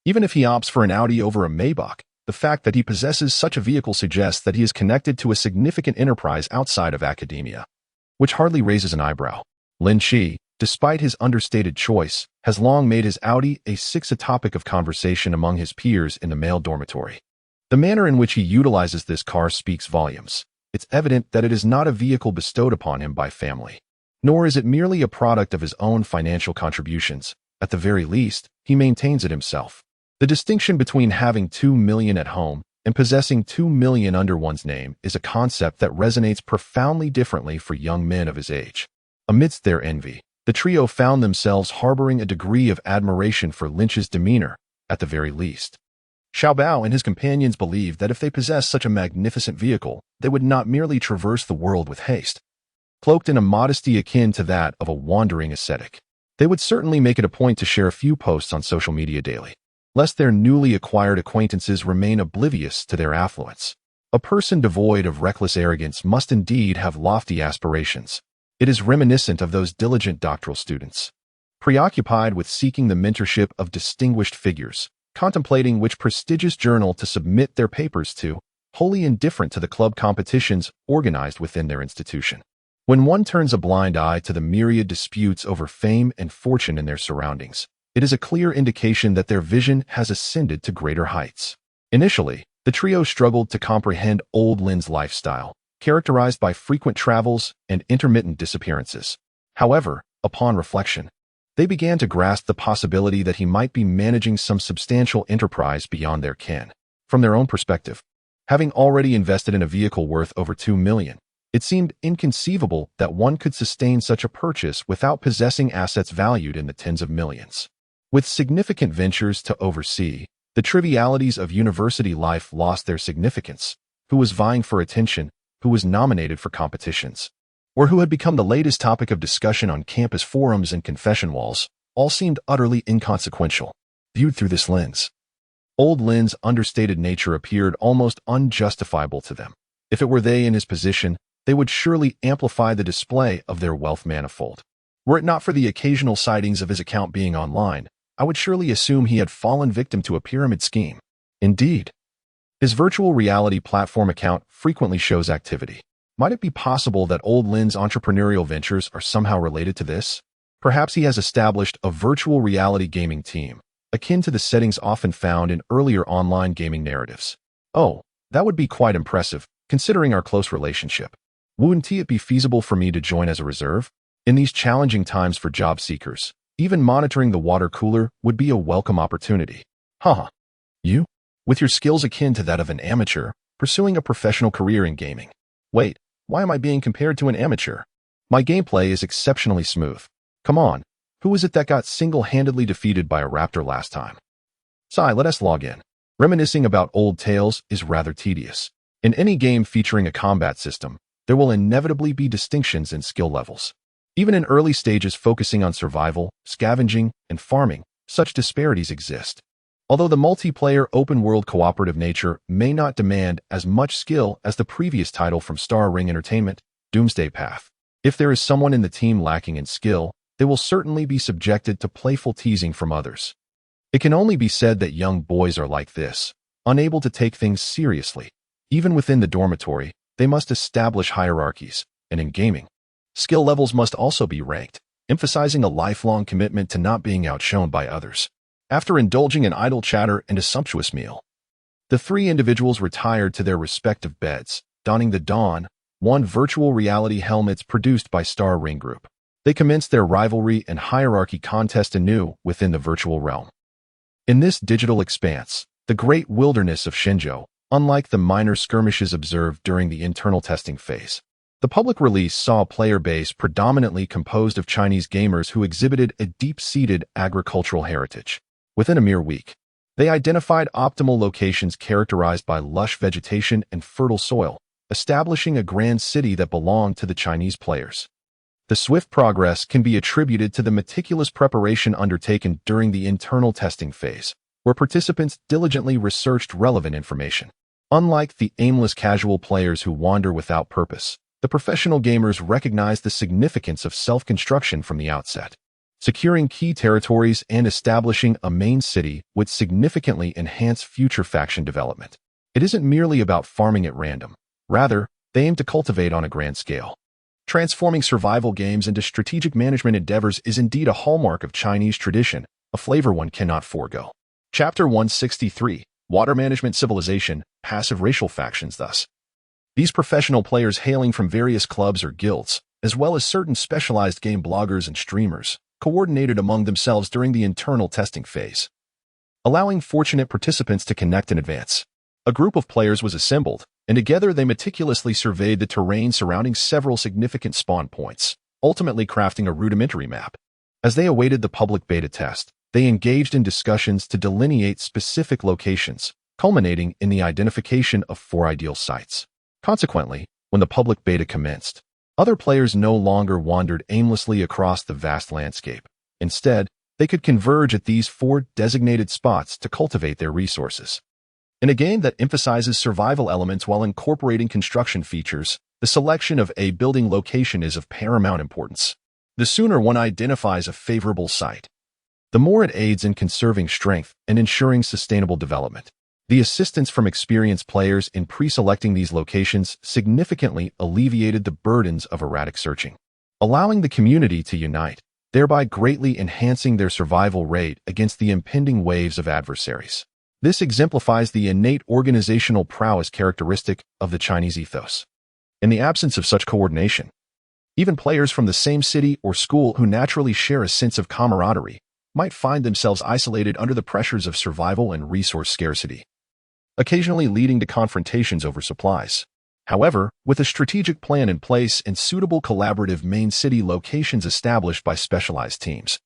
Even if he opts for an Audi over a Maybach, the fact that he possesses such a vehicle suggests that he is connected to a significant enterprise outside of academia, which hardly raises an eyebrow. Lin Qi, despite his understated choice, has long made his Audi a topic of conversation among his peers in the male dormitory. The manner in which he utilizes this car speaks volumes. It's evident that it is not a vehicle bestowed upon him by family, nor is it merely a product of his own financial contributions. At the very least, he maintains it himself. The distinction between having 2 million at home and possessing 2 million under one's name is a concept that resonates profoundly differently for young men of his age. Amidst their envy, the trio found themselves harboring a degree of admiration for Lynch's demeanor, at the very least. Xiaobao and his companions believed that if they possessed such a magnificent vehicle, they would not merely traverse the world with haste, cloaked in a modesty akin to that of a wandering ascetic. They would certainly make it a point to share a few posts on social media daily, lest their newly acquired acquaintances remain oblivious to their affluence. A person devoid of reckless arrogance must indeed have lofty aspirations. It is reminiscent of those diligent doctoral students, preoccupied with seeking the mentorship of distinguished figures, contemplating which prestigious journal to submit their papers to, wholly indifferent to the club competitions organized within their institution. When one turns a blind eye to the myriad disputes over fame and fortune in their surroundings, it is a clear indication that their vision has ascended to greater heights. Initially, the trio struggled to comprehend old Lin's lifestyle, characterized by frequent travels and intermittent disappearances. However, upon reflection, they began to grasp the possibility that he might be managing some substantial enterprise beyond their ken. From their own perspective, having already invested in a vehicle worth over 2 million, it seemed inconceivable that one could sustain such a purchase without possessing assets valued in the tens of millions. With significant ventures to oversee, the trivialities of university life lost their significance. Who was vying for attention, who was nominated for competitions, or who had become the latest topic of discussion on campus forums and confession walls, all seemed utterly inconsequential. Viewed through this lens, old Lin's understated nature appeared almost unjustifiable to them. If it were they in his position, they would surely amplify the display of their wealth manifold. Were it not for the occasional sightings of his account being online, I would surely assume he had fallen victim to a pyramid scheme. Indeed, his virtual reality platform account frequently shows activity. Might it be possible that old Lin's entrepreneurial ventures are somehow related to this? Perhaps he has established a virtual reality gaming team, akin to the settings often found in earlier online gaming narratives. Oh, that would be quite impressive, considering our close relationship. Wouldn't it be feasible for me to join as a reserve? In these challenging times for job seekers, even monitoring the water cooler would be a welcome opportunity. Haha. You? With your skills akin to that of an amateur, pursuing a professional career in gaming. Wait, why am I being compared to an amateur? My gameplay is exceptionally smooth. Come on, who is it that got single-handedly defeated by a raptor last time? Let us log in. Reminiscing about old tales is rather tedious. In any game featuring a combat system, there will inevitably be distinctions in skill levels. Even in early stages focusing on survival, scavenging, and farming, such disparities exist. Although the multiplayer open-world cooperative nature may not demand as much skill as the previous title from Star Ring Entertainment, Doomsday Path, if there is someone in the team lacking in skill, they will certainly be subjected to playful teasing from others. It can only be said that young boys are like this, unable to take things seriously. Even within the dormitory, they must establish hierarchies, and in gaming, skill levels must also be ranked, emphasizing a lifelong commitment to not being outshone by others. After indulging in idle chatter and a sumptuous meal, the three individuals retired to their respective beds, donning the Dawn-1 virtual reality helmets produced by Star Ring Group. They commenced their rivalry and hierarchy contest anew within the virtual realm. In this digital expanse, the great wilderness of Shenzhou, unlike the minor skirmishes observed during the internal testing phase, the public release saw a player base predominantly composed of Chinese gamers who exhibited a deep-seated agricultural heritage. Within a mere week, they identified optimal locations characterized by lush vegetation and fertile soil, establishing a grand city that belonged to the Chinese players. The swift progress can be attributed to the meticulous preparation undertaken during the internal testing phase, where participants diligently researched relevant information. Unlike the aimless casual players who wander without purpose, the professional gamers recognized the significance of self-construction from the outset. Securing key territories and establishing a main city would significantly enhance future faction development. It isn't merely about farming at random. Rather, they aim to cultivate on a grand scale. Transforming survival games into strategic management endeavors is indeed a hallmark of Chinese tradition, a flavor one cannot forego. Chapter 163, Water Management Civilization, Passive Racial Factions thus. These professional players hailing from various clubs or guilds, as well as certain specialized game bloggers and streamers, coordinated among themselves during the internal testing phase, allowing fortunate participants to connect in advance. A group of players was assembled, and together they meticulously surveyed the terrain surrounding several significant spawn points, ultimately crafting a rudimentary map. As they awaited the public beta test, they engaged in discussions to delineate specific locations, culminating in the identification of 4 ideal sites. Consequently, when the public beta commenced, other players no longer wandered aimlessly across the vast landscape. Instead, they could converge at these 4 designated spots to cultivate their resources. In a game that emphasizes survival elements while incorporating construction features, the selection of a building location is of paramount importance. The sooner one identifies a favorable site, the more it aids in conserving strength and ensuring sustainable development. The assistance from experienced players in pre-selecting these locations significantly alleviated the burdens of erratic searching, allowing the community to unite, thereby greatly enhancing their survival rate against the impending waves of adversaries. This exemplifies the innate organizational prowess characteristic of the Chinese ethos. In the absence of such coordination, even players from the same city or school who naturally share a sense of camaraderie might find themselves isolated under the pressures of survival and resource scarcity, occasionally leading to confrontations over supplies. However, with a strategic plan in place and suitable collaborative main city locations established by specialized teams,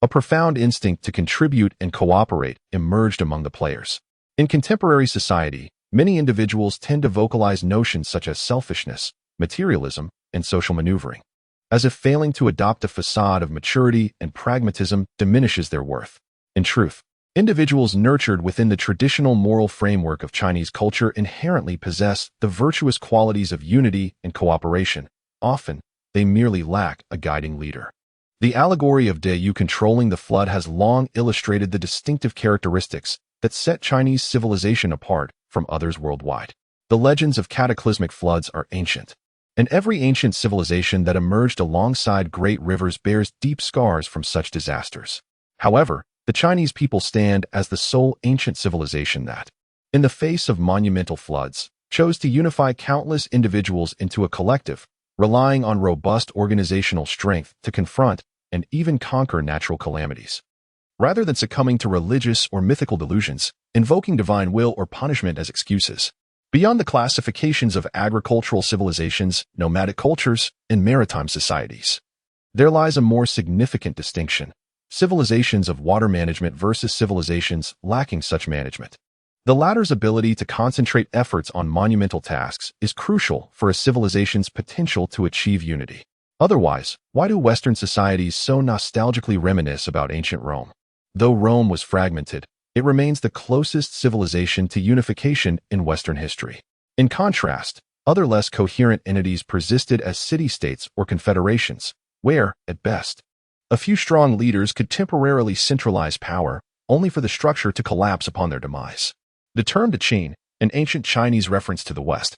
a profound instinct to contribute and cooperate emerged among the players. In contemporary society, many individuals tend to vocalize notions such as selfishness, materialism, and social maneuvering, as if failing to adopt a facade of maturity and pragmatism diminishes their worth. In truth, individuals nurtured within the traditional moral framework of Chinese culture inherently possess the virtuous qualities of unity and cooperation. Often, they merely lack a guiding leader. The allegory of De Yu controlling the flood has long illustrated the distinctive characteristics that set Chinese civilization apart from others worldwide. The legends of cataclysmic floods are ancient, and every ancient civilization that emerged alongside great rivers bears deep scars from such disasters. However, the Chinese people stand as the sole ancient civilization that, in the face of monumental floods, chose to unify countless individuals into a collective, relying on robust organizational strength to confront and even conquer natural calamities. Rather than succumbing to religious or mythical delusions, invoking divine will or punishment as excuses. Beyond the classifications of agricultural civilizations, nomadic cultures, and maritime societies, there lies a more significant distinction: civilizations of water management versus civilizations lacking such management. The latter's ability to concentrate efforts on monumental tasks is crucial for a civilization's potential to achieve unity. Otherwise, why do Western societies so nostalgically reminisce about ancient Rome? Though Rome was fragmented, it remains the closest civilization to unification in Western history. In contrast, other less coherent entities persisted as city-states or confederations, where, at best, a few strong leaders could temporarily centralize power, only for the structure to collapse upon their demise. The term Qin, an ancient Chinese reference to the West,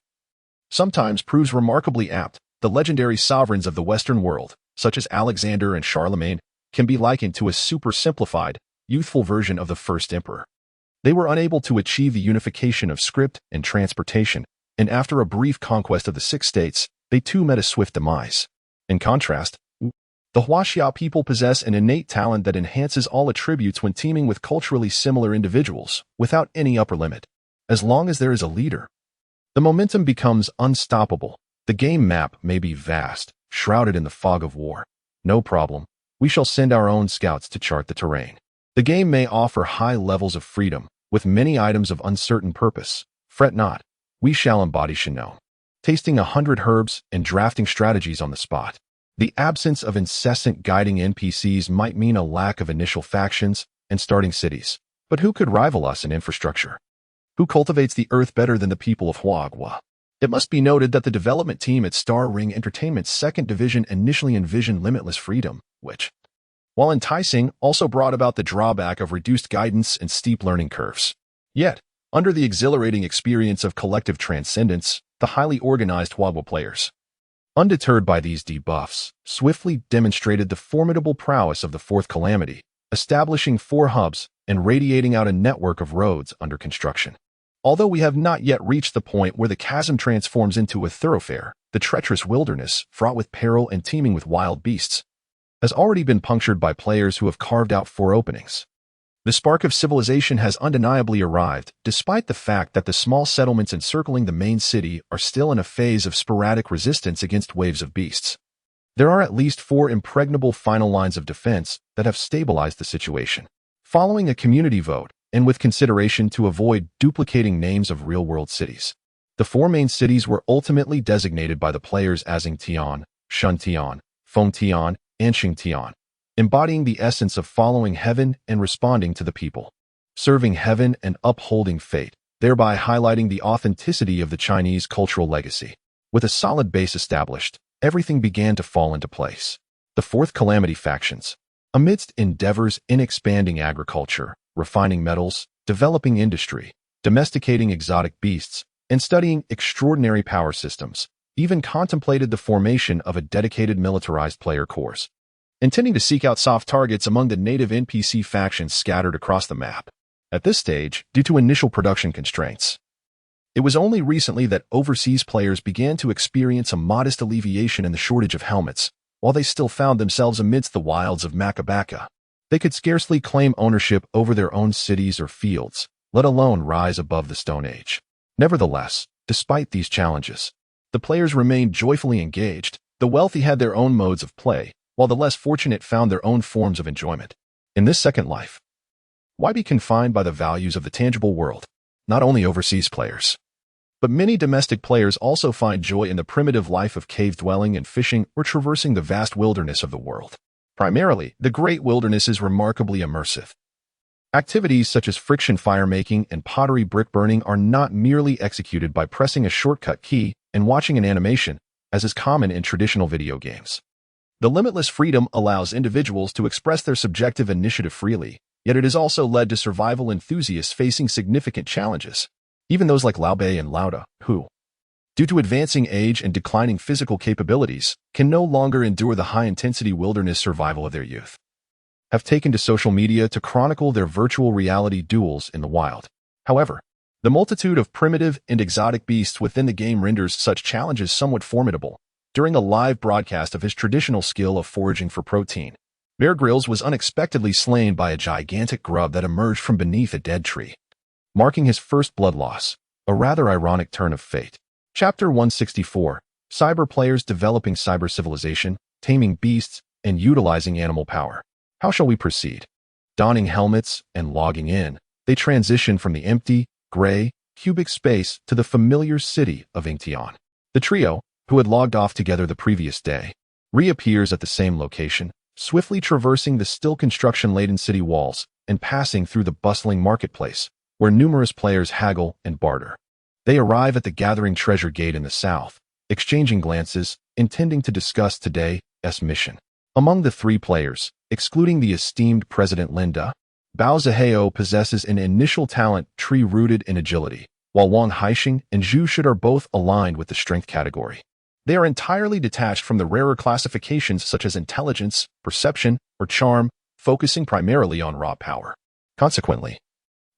sometimes proves remarkably apt. The legendary sovereigns of the Western world, such as Alexander and Charlemagne, can be likened to a super-simplified, youthful version of the first emperor. They were unable to achieve the unification of script and transportation, and after a brief conquest of the six states, they too met a swift demise. In contrast, the Huaxia people possess an innate talent that enhances all attributes when teaming with culturally similar individuals, without any upper limit. As long as there is a leader, the momentum becomes unstoppable. The game map may be vast, shrouded in the fog of war. No problem. We shall send our own scouts to chart the terrain. The game may offer high levels of freedom, with many items of uncertain purpose. Fret not. We shall embody Shino, tasting 100 herbs and drafting strategies on the spot. The absence of incessant guiding NPCs might mean a lack of initial factions and starting cities. But who could rival us in infrastructure? Who cultivates the earth better than the people of Huagua? It must be noted that the development team at Star Ring Entertainment's second division initially envisioned limitless freedom, which, while enticing, also brought about the drawback of reduced guidance and steep learning curves. Yet, under the exhilarating experience of collective transcendence, the highly organized Huagua players, undeterred by these debuffs, swiftly demonstrated the formidable prowess of the fourth calamity, establishing 4 hubs and radiating out a network of roads under construction. Although we have not yet reached the point where the chasm transforms into a thoroughfare, the treacherous wilderness, fraught with peril and teeming with wild beasts, has already been punctured by players who have carved out 4 openings. The spark of civilization has undeniably arrived, despite the fact that the small settlements encircling the main city are still in a phase of sporadic resistance against waves of beasts. There are at least 4 impregnable final lines of defense that have stabilized the situation. Following a community vote, and with consideration to avoid duplicating names of real-world cities, the 4 main cities were ultimately designated by the players as Yingtian, Shuntian, Fengtian, and Xingtian, embodying the essence of following heaven and responding to the people, serving heaven and upholding fate. thereby highlighting the authenticity of the Chinese cultural legacy. With a solid base established, everything began to fall into place. The fourth calamity: factions. Amidst endeavors in expanding agriculture, refining metals, developing industry, domesticating exotic beasts, and studying extraordinary power systems, even contemplated the formation of a dedicated militarized player corps, intending to seek out soft targets among the native NPC factions scattered across the map. At this stage, due to initial production constraints, it was only recently that overseas players began to experience a modest alleviation in the shortage of helmets. While they still found themselves amidst the wilds of Makabaka, they could scarcely claim ownership over their own cities or fields, let alone rise above the Stone Age. Nevertheless, despite these challenges, the players remained joyfully engaged. The wealthy had their own modes of play, while the less fortunate found their own forms of enjoyment. In this second life, why be confined by the values of the tangible world? Not only overseas players, but many domestic players also find joy in the primitive life of cave dwelling and fishing or traversing the vast wilderness of the world. Primarily, the Great Wilderness is remarkably immersive. Activities such as friction firemaking and pottery brick burning are not merely executed by pressing a shortcut key and watching an animation, as is common in traditional video games. The limitless freedom allows individuals to express their subjective initiative freely, yet it has also led to survival enthusiasts facing significant challenges. Even those like Lao Bei and Lauda, who, due to advancing age and declining physical capabilities, can no longer endure the high-intensity wilderness survival of their youth, have taken to social media to chronicle their virtual reality duels in the wild. However, the multitude of primitive and exotic beasts within the game renders such challenges somewhat formidable. During a live broadcast of his traditional skill of foraging for protein, Bear Grylls was unexpectedly slain by a gigantic grub that emerged from beneath a dead tree, marking his first blood loss, a rather ironic turn of fate. Chapter 164. Cyber players developing cyber civilization, taming beasts, and utilizing animal power. How shall we proceed? Donning helmets and logging in, they transition from the empty, gray, cubic space to the familiar city of Ingtian. The trio, who had logged off together the previous day, reappears at the same location, swiftly traversing the still construction-laden city walls and passing through the bustling marketplace, where numerous players haggle and barter. They arrive at the Gathering Treasure Gate in the south, exchanging glances, intending to discuss today's mission. Among the three players, excluding the esteemed President Linda, Bao Zihao possesses an initial talent tree rooted in agility, while Wang Haixing and Zhu Shid are both aligned with the strength category. They are entirely detached from the rarer classifications such as intelligence, perception, or charm, focusing primarily on raw power. Consequently,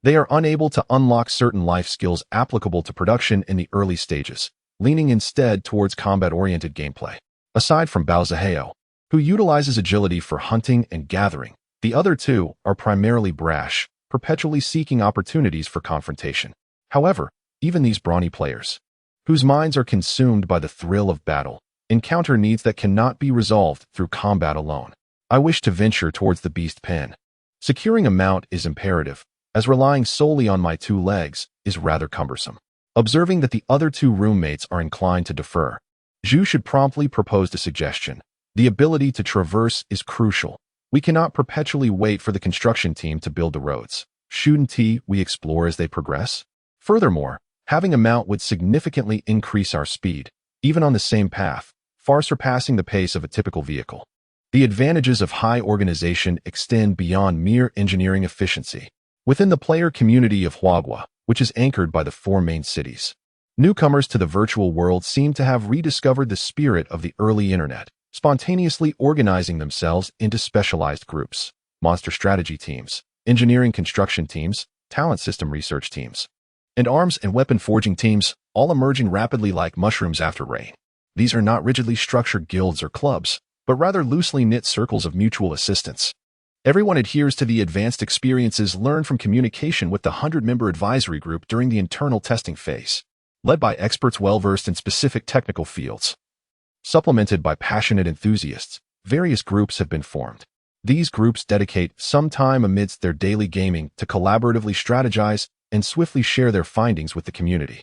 they are unable to unlock certain life skills applicable to production in the early stages, leaning instead towards combat-oriented gameplay. Aside from Bao Zihao, who utilizes agility for hunting and gathering, the other two are primarily brash, perpetually seeking opportunities for confrontation. However, even these brawny players, whose minds are consumed by the thrill of battle, encounter needs that cannot be resolved through combat alone. I wish to venture towards the beast pen. Securing a mount is imperative, as relying solely on my two legs is rather cumbersome. Observing that the other two roommates are inclined to defer, Zhu should promptly propose a suggestion. The ability to traverse is crucial. We cannot perpetually wait for the construction team to build the roads. Shouldn't we explore as they progress? Furthermore, having a mount would significantly increase our speed, even on the same path, far surpassing the pace of a typical vehicle. The advantages of high organization extend beyond mere engineering efficiency. Within the player community of Huagua, which is anchored by the four main cities, newcomers to the virtual world seem to have rediscovered the spirit of the early internet, spontaneously organizing themselves into specialized groups, monster strategy teams, engineering construction teams, talent system research teams, and arms and weapon forging teams, all emerging rapidly like mushrooms after rain. These are not rigidly structured guilds or clubs, but rather loosely knit circles of mutual assistance. Everyone adheres to the advanced experiences learned from communication with the 100-member advisory group during the internal testing phase, led by experts well-versed in specific technical fields. Supplemented by passionate enthusiasts, various groups have been formed. These groups dedicate some time amidst their daily gaming to collaboratively strategize and swiftly share their findings with the community.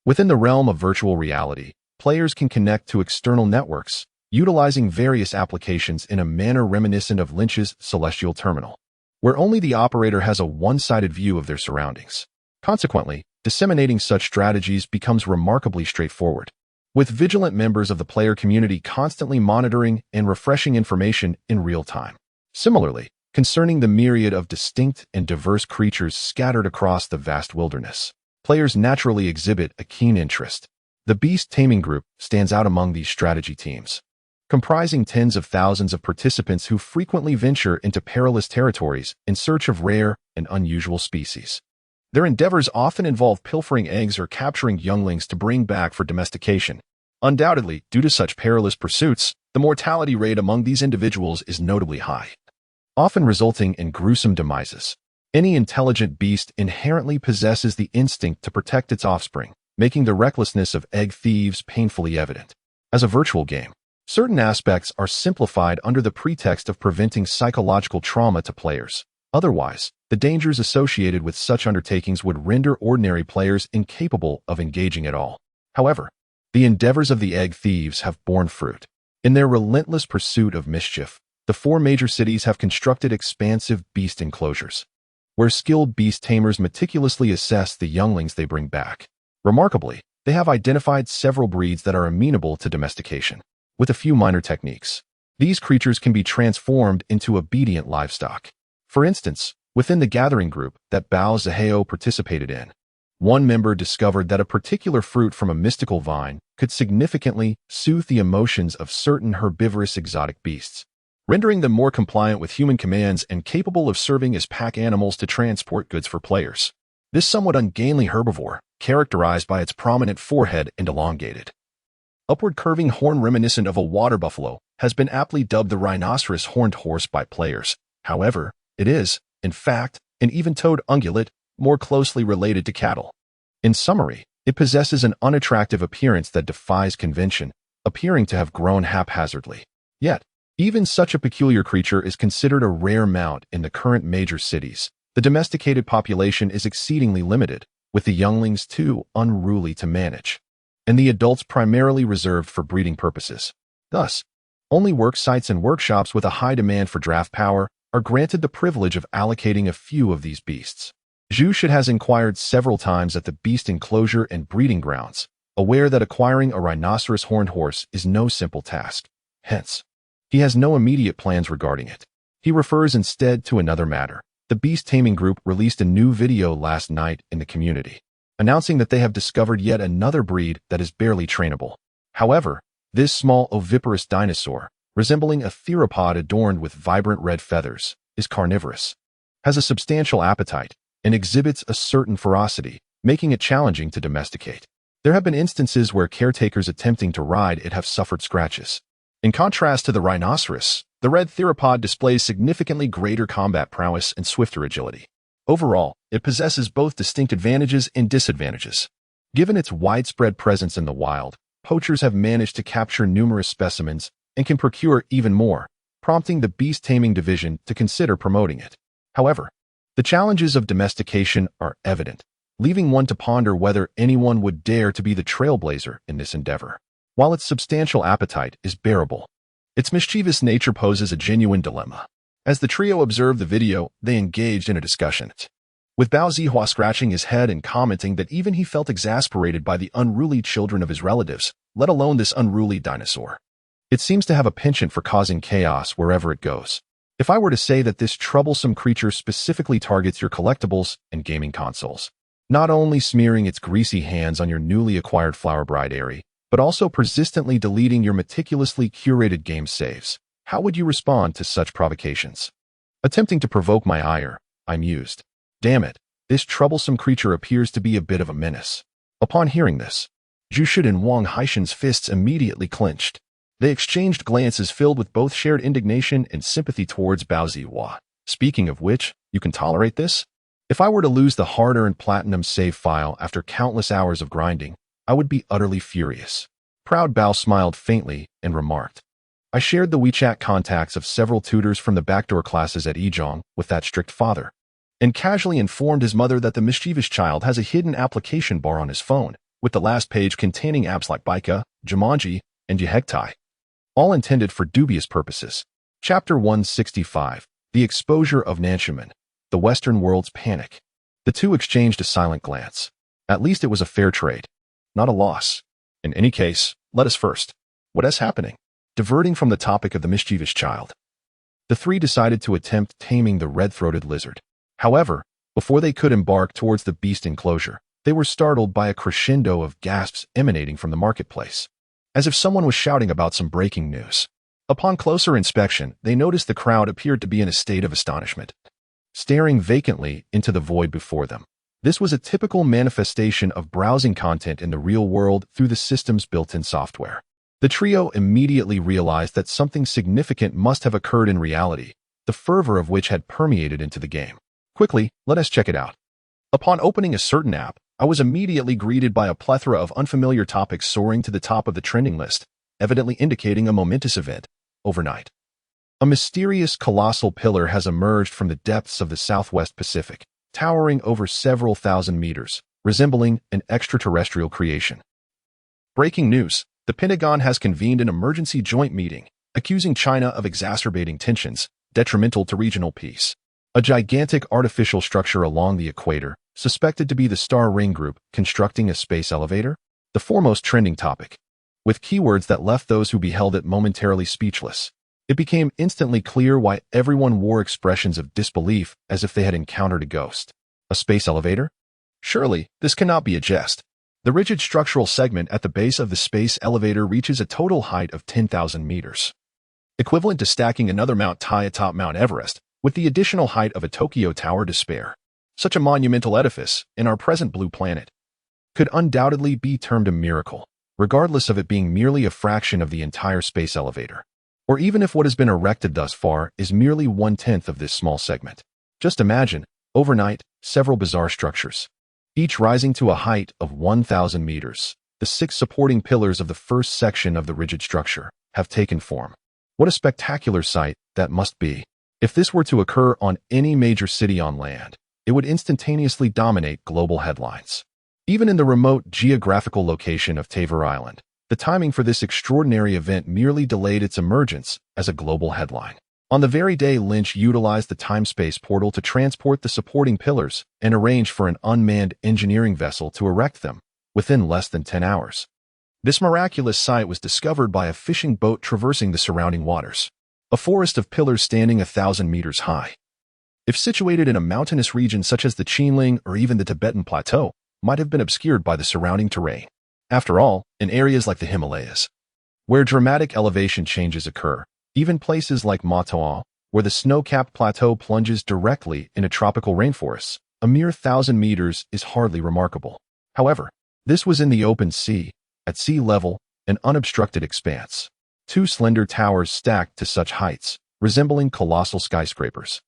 Within the realm of virtual reality, players can connect to external networks, utilizing various applications in a manner reminiscent of Lin Qi's celestial terminal, where only the operator has a one-sided view of their surroundings. Consequently, disseminating such strategies becomes remarkably straightforward, with vigilant members of the player community constantly monitoring and refreshing information in real time. Similarly, concerning the myriad of distinct and diverse creatures scattered across the vast wilderness, players naturally exhibit a keen interest. The beast taming group stands out among these strategy teams, comprising tens of thousands of participants who frequently venture into perilous territories in search of rare and unusual species. Their endeavors often involve pilfering eggs or capturing younglings to bring back for domestication. Undoubtedly, due to such perilous pursuits, the mortality rate among these individuals is notably high, often resulting in gruesome demises. Any intelligent beast inherently possesses the instinct to protect its offspring, making the recklessness of egg thieves painfully evident. As a virtual game, certain aspects are simplified under the pretext of preventing psychological trauma to players. Otherwise, the dangers associated with such undertakings would render ordinary players incapable of engaging at all. However, the endeavors of the egg thieves have borne fruit. In their relentless pursuit of mischief, the 4 major cities have constructed expansive beast enclosures, where skilled beast tamers meticulously assess the younglings they bring back. Remarkably, they have identified several breeds that are amenable to domestication. With a few minor techniques, these creatures can be transformed into obedient livestock. For instance, within the gathering group that Bao Zihao participated in, one member discovered that a particular fruit from a mystical vine could significantly soothe the emotions of certain herbivorous exotic beasts, rendering them more compliant with human commands and capable of serving as pack animals to transport goods for players. This somewhat ungainly herbivore, characterized by its prominent forehead and elongated, upward curving horn reminiscent of a water buffalo, has been aptly dubbed the rhinoceros horned horse by players. However, it is, in fact, an even-toed ungulate, more closely related to cattle. In summary, it possesses an unattractive appearance that defies convention, appearing to have grown haphazardly. Yet, even such a peculiar creature is considered a rare mount in the current major cities. The domesticated population is exceedingly limited, with the younglings too unruly to manage, and the adults primarily reserved for breeding purposes. Thus, only work sites and workshops with a high demand for draft power are granted the privilege of allocating a few of these beasts. Zhu Shid has inquired several times at the beast enclosure and breeding grounds, aware that acquiring a rhinoceros horned horse is no simple task. Hence, he has no immediate plans regarding it. He refers instead to another matter. The beast taming group released a new video last night in the community, announcing that they have discovered yet another breed that is barely trainable. However, this small oviparous dinosaur, resembling a theropod adorned with vibrant red feathers, is carnivorous, has a substantial appetite, and exhibits a certain ferocity, making it challenging to domesticate. There have been instances where caretakers attempting to ride it have suffered scratches. In contrast to the rhinoceros, the red theropod displays significantly greater combat prowess and swifter agility. Overall, it possesses both distinct advantages and disadvantages. Given its widespread presence in the wild, poachers have managed to capture numerous specimens and can procure even more, prompting the beast taming division to consider promoting it. However, the challenges of domestication are evident, leaving one to ponder whether anyone would dare to be the trailblazer in this endeavor. While its substantial appetite is bearable, its mischievous nature poses a genuine dilemma. As the trio observed the video, they engaged in a discussion, with Bao Zihua scratching his head and commenting that even he felt exasperated by the unruly children of his relatives, let alone this unruly dinosaur. It seems to have a penchant for causing chaos wherever it goes. If I were to say that this troublesome creature specifically targets your collectibles and gaming consoles, not only smearing its greasy hands on your newly acquired Flower Bride Airy, but also persistently deleting your meticulously curated game saves, how would you respond to such provocations? Attempting to provoke my ire, I mused. Damn it, this troublesome creature appears to be a bit of a menace. Upon hearing this, Zhu Shid and Wang Haishan's fists immediately clenched. They exchanged glances filled with both shared indignation and sympathy towards Bao Zihua. Speaking of which, you can tolerate this? If I were to lose the hard-earned platinum save file after countless hours of grinding, I would be utterly furious. Proud Bao smiled faintly and remarked, I shared the WeChat contacts of several tutors from the backdoor classes at Yizhong with that strict father, and casually informed his mother that the mischievous child has a hidden application bar on his phone, with the last page containing apps like Baika, Jumanji, and Yehegtai, all intended for dubious purposes. Chapter 165, The Exposure of Nanshuman, The Western World's Panic. The two exchanged a silent glance. At least it was a fair trade, not a loss. In any case, let us first. What is happening? Diverting from the topic of the mischievous child, the three decided to attempt taming the red-throated lizard. However, before they could embark towards the beast enclosure, they were startled by a crescendo of gasps emanating from the marketplace, as if someone was shouting about some breaking news. Upon closer inspection, they noticed the crowd appeared to be in a state of astonishment, staring vacantly into the void before them. This was a typical manifestation of browsing content in the real world through the system's built-in software. The trio immediately realized that something significant must have occurred in reality, the fervor of which had permeated into the game. Quickly, let us check it out. Upon opening a certain app, I was immediately greeted by a plethora of unfamiliar topics soaring to the top of the trending list, evidently indicating a momentous event. Overnight, a mysterious colossal pillar has emerged from the depths of the Southwest Pacific, towering over several thousand meters, resembling an extraterrestrial creation. Breaking news. The Pentagon has convened an emergency joint meeting, accusing China of exacerbating tensions, detrimental to regional peace. A gigantic artificial structure along the equator, suspected to be the Star Ring Group, constructing a space elevator? The foremost trending topic. With keywords that left those who beheld it momentarily speechless, it became instantly clear why everyone wore expressions of disbelief as if they had encountered a ghost. A space elevator? Surely, this cannot be a jest. The rigid structural segment at the base of the space elevator reaches a total height of 10,000 meters, equivalent to stacking another Mount Tai atop Mount Everest, with the additional height of a Tokyo Tower to spare. Such a monumental edifice, in our present blue planet, could undoubtedly be termed a miracle, regardless of it being merely a fraction of the entire space elevator, or even if what has been erected thus far is merely 1/10 of this small segment. Just imagine, overnight, several bizarre structures, each rising to a height of 1,000 meters. The 6 supporting pillars of the first section of the rigid structure have taken form. What a spectacular sight that must be. If this were to occur on any major city on land, it would instantaneously dominate global headlines. Even in the remote geographical location of Tavor Island, the timing for this extraordinary event merely delayed its emergence as a global headline. On the very day Lin Qi utilized the time-space portal to transport the supporting pillars and arrange for an unmanned engineering vessel to erect them within less than 10 hours. This miraculous sight was discovered by a fishing boat traversing the surrounding waters, a forest of pillars standing 1,000 meters high. If situated in a mountainous region such as the Qinling or even the Tibetan Plateau, might have been obscured by the surrounding terrain. After all, in areas like the Himalayas, where dramatic elevation changes occur, even places like Matoa, where the snow-capped plateau plunges directly into tropical rainforests, a mere 1,000 meters is hardly remarkable. However, this was in the open sea, at sea level, an unobstructed expanse. 2 slender towers stacked to such heights, resembling colossal skyscrapers,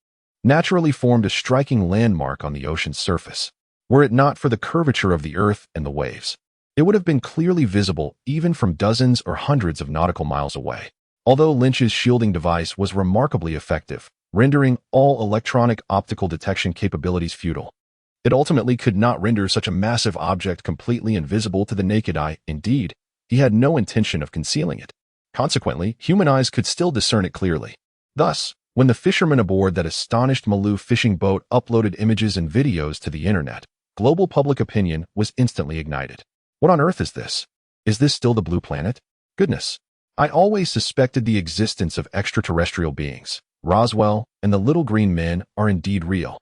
naturally formed a striking landmark on the ocean's surface. Were it not for the curvature of the earth and the waves, it would have been clearly visible even from dozens or hundreds of nautical miles away. Although Lin Qi's shielding device was remarkably effective, rendering all electronic optical detection capabilities futile, it ultimately could not render such a massive object completely invisible to the naked eye. Indeed, he had no intention of concealing it. Consequently, human eyes could still discern it clearly. Thus, when the fishermen aboard that astonished Malu fishing boat uploaded images and videos to the internet, global public opinion was instantly ignited. What on earth is this? Is this still the blue planet? Goodness. I always suspected the existence of extraterrestrial beings. Roswell and the little green men are indeed real.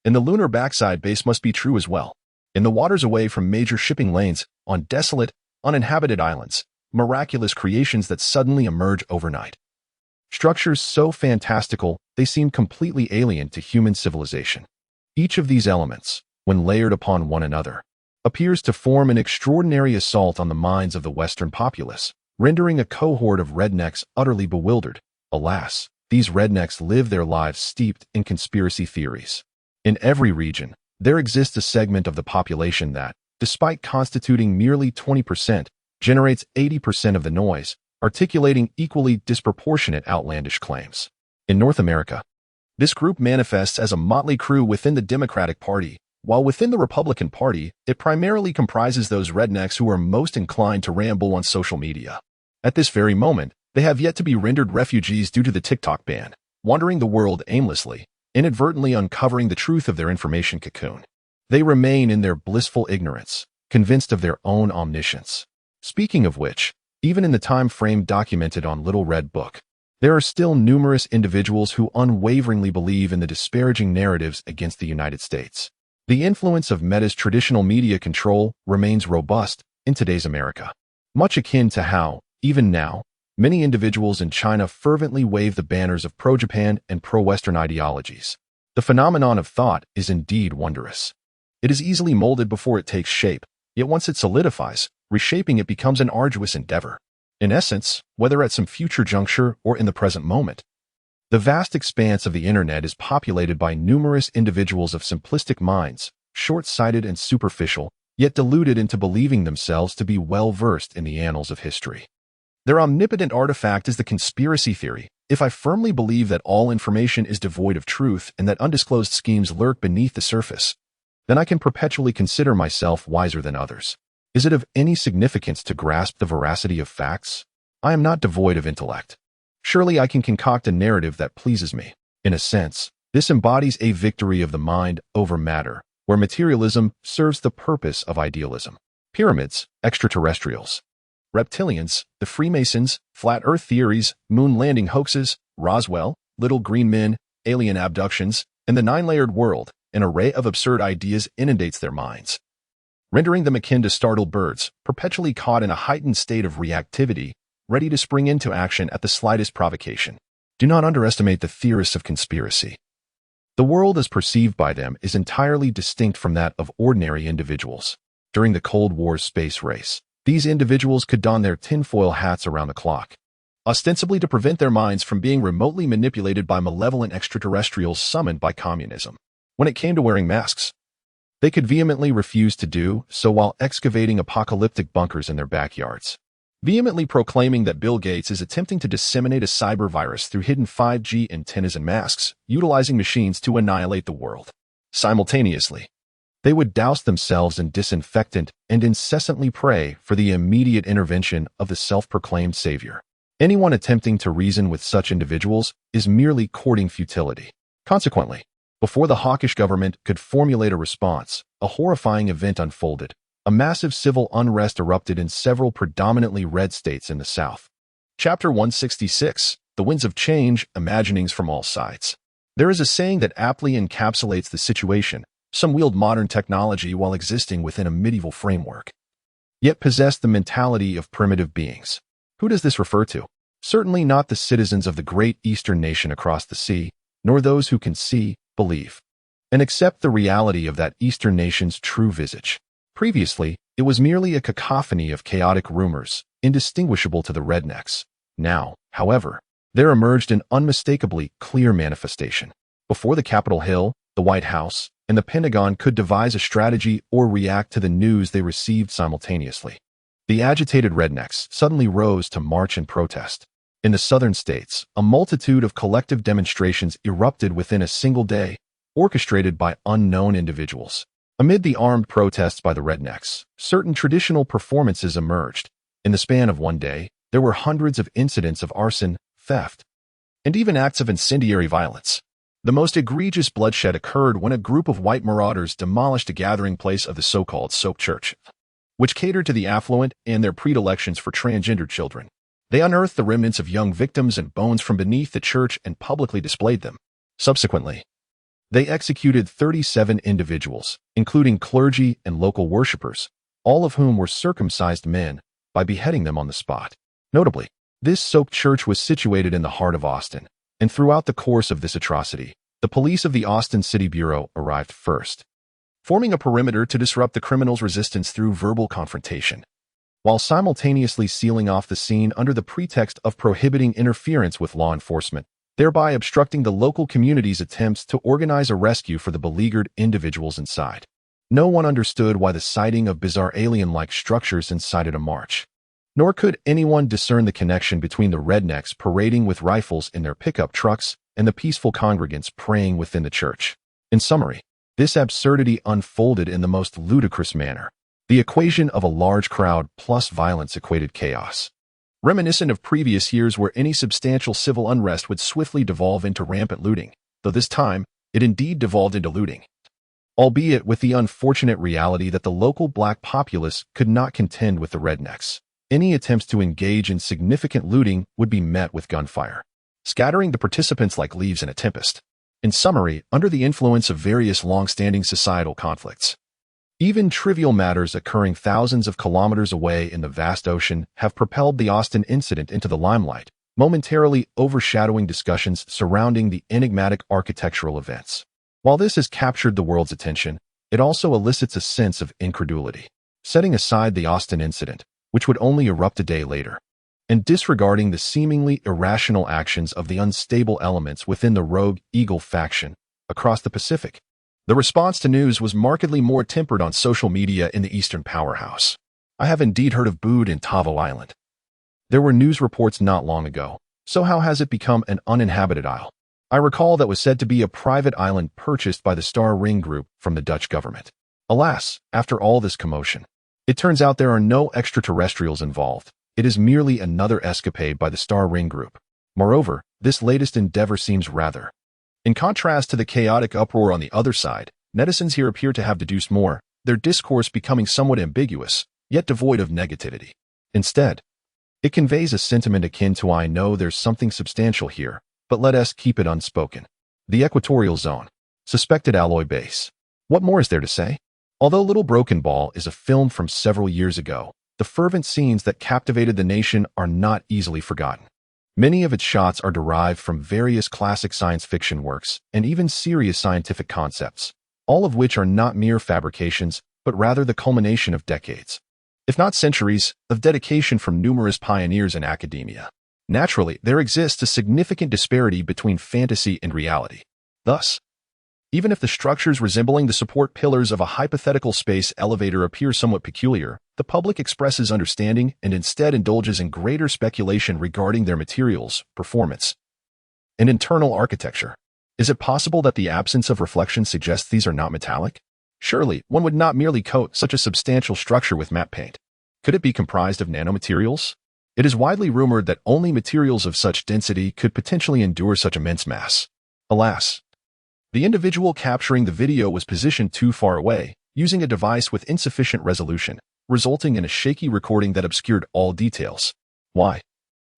And the lunar backside base must be true as well. In the waters away from major shipping lanes, on desolate, uninhabited islands, miraculous creations that suddenly emerge overnight. Structures so fantastical, they seem completely alien to human civilization. Each of these elements, when layered upon one another, appears to form an extraordinary assault on the minds of the Western populace, rendering a cohort of rednecks utterly bewildered. Alas, these rednecks live their lives steeped in conspiracy theories. In every region, there exists a segment of the population that, despite constituting merely 20%, generates 80% of the noise, articulating equally disproportionate outlandish claims. In North America, this group manifests as a motley crew within the Democratic Party, while within the Republican Party, it primarily comprises those rednecks who are most inclined to ramble on social media. At this very moment, they have yet to be rendered refugees due to the TikTok ban, wandering the world aimlessly, inadvertently uncovering the truth of their information cocoon. They remain in their blissful ignorance, convinced of their own omniscience. Speaking of which, even in the time frame documented on Little Red Book, there are still numerous individuals who unwaveringly believe in the disparaging narratives against the United States. The influence of Meta's traditional media control remains robust in today's America, much akin to how, even now, many individuals in China fervently wave the banners of pro-Japan and pro-Western ideologies. The phenomenon of thought is indeed wondrous. It is easily molded before it takes shape, yet once it solidifies, reshaping it becomes an arduous endeavor. In essence, whether at some future juncture or in the present moment, the vast expanse of the internet is populated by numerous individuals of simplistic minds, short-sighted and superficial, yet deluded into believing themselves to be well-versed in the annals of history. Their omnipotent artifact is the conspiracy theory. If I firmly believe that all information is devoid of truth and that undisclosed schemes lurk beneath the surface, then I can perpetually consider myself wiser than others. Is it of any significance to grasp the veracity of facts? I am not devoid of intellect. Surely I can concoct a narrative that pleases me. In a sense, this embodies a victory of the mind over matter, where materialism serves the purpose of idealism. Pyramids, extraterrestrials, reptilians, the Freemasons, flat earth theories, moon landing hoaxes, Roswell, little green men, alien abductions, and the nine-layered world, an array of absurd ideas inundates their minds, rendering them akin to startled birds, perpetually caught in a heightened state of reactivity, ready to spring into action at the slightest provocation. Do not underestimate the theorists of conspiracy. The world as perceived by them is entirely distinct from that of ordinary individuals. During the Cold War's space race, these individuals could don their tinfoil hats around the clock, ostensibly to prevent their minds from being remotely manipulated by malevolent extraterrestrials summoned by communism. When it came to wearing masks, they could vehemently refuse to do so while excavating apocalyptic bunkers in their backyards, vehemently proclaiming that Bill Gates is attempting to disseminate a cyber virus through hidden 5G antennas and masks, utilizing machines to annihilate the world. Simultaneously, they would douse themselves in disinfectant and incessantly pray for the immediate intervention of the self-proclaimed savior. Anyone attempting to reason with such individuals is merely courting futility. Consequently, before the hawkish government could formulate a response, a horrifying event unfolded. A massive civil unrest erupted in several predominantly red states in the South. Chapter 166, The Winds of Change, Imaginings from All Sides. There is a saying that aptly encapsulates the situation. Some wield modern technology while existing within a medieval framework, yet possess the mentality of primitive beings. Who does this refer to? Certainly not the citizens of the great eastern nation across the sea, nor those who can see, believe, and accept the reality of that eastern nation's true visage. Previously, it was merely a cacophony of chaotic rumors, indistinguishable to the rednecks. Now, however, there emerged an unmistakably clear manifestation. Before the Capitol Hill, the White House, and the Pentagon could devise a strategy or react to the news they received simultaneously, the agitated rednecks suddenly rose to march and protest. In the southern states, a multitude of collective demonstrations erupted within a single day, orchestrated by unknown individuals. Amid the armed protests by the rednecks, certain traditional performances emerged. In the span of one day, there were hundreds of incidents of arson, theft, and even acts of incendiary violence. The most egregious bloodshed occurred when a group of white marauders demolished a gathering place of the so-called Soap Church, which catered to the affluent and their predilections for transgender children. They unearthed the remnants of young victims and bones from beneath the church and publicly displayed them. Subsequently, they executed 37 individuals, including clergy and local worshippers, all of whom were circumcised men, by beheading them on the spot. Notably, this soaked church was situated in the heart of Austin, and throughout the course of this atrocity, the police of the Austin City Bureau arrived first, forming a perimeter to disrupt the criminals' resistance through verbal confrontation, while simultaneously sealing off the scene under the pretext of prohibiting interference with law enforcement, thereby obstructing the local community's attempts to organize a rescue for the beleaguered individuals inside. No one understood why the sighting of bizarre alien-like structures incited a march, nor could anyone discern the connection between the rednecks parading with rifles in their pickup trucks and the peaceful congregants praying within the church. In summary, this absurdity unfolded in the most ludicrous manner. The equation of a large crowd plus violence equated chaos, reminiscent of previous years where any substantial civil unrest would swiftly devolve into rampant looting, though this time, it indeed devolved into looting. albeit with the unfortunate reality that the local black populace could not contend with the rednecks. Any attempts to engage in significant looting would be met with gunfire, scattering the participants like leaves in a tempest. In summary, under the influence of various long-standing societal conflicts, even trivial matters occurring thousands of kilometers away in the vast ocean have propelled the Austin incident into the limelight, momentarily overshadowing discussions surrounding the enigmatic architectural events. While this has captured the world's attention, it also elicits a sense of incredulity. Setting aside the Austin incident, which would only erupt a day later, and disregarding the seemingly irrational actions of the unstable elements within the rogue Eagle faction across the Pacific, the response to news was markedly more tempered on social media in the Eastern powerhouse. I have indeed heard of Bood and Tavo Island. There were news reports not long ago, so how has it become an uninhabited isle? I recall that was said to be a private island purchased by the Star Ring Group from the Dutch government. Alas, after all this commotion, it turns out there are no extraterrestrials involved. It is merely another escapade by the Star Ring Group. Moreover, this latest endeavor seems rather. In contrast to the chaotic uproar on the other side, netizens here appear to have deduced more, their discourse becoming somewhat ambiguous, yet devoid of negativity. Instead, it conveys a sentiment akin to "I know there's something substantial here, but let us keep it unspoken." The equatorial zone. Suspected alloy base. What more is there to say? Although Little Broken Ball is a film from several years ago, the fervent scenes that captivated the nation are not easily forgotten. Many of its shots are derived from various classic science fiction works and even serious scientific concepts, all of which are not mere fabrications, but rather the culmination of decades, if not centuries, of dedication from numerous pioneers in academia. Naturally, there exists a significant disparity between fantasy and reality. Thus, even if the structures resembling the support pillars of a hypothetical space elevator appear somewhat peculiar, the public expresses understanding and instead indulges in greater speculation regarding their materials, performance, and internal architecture. Is it possible that the absence of reflection suggests these are not metallic? Surely, one would not merely coat such a substantial structure with matte paint. Could it be comprised of nanomaterials? It is widely rumored that only materials of such density could potentially endure such immense mass. Alas, the individual capturing the video was positioned too far away, using a device with insufficient resolution, resulting in a shaky recording that obscured all details. Why?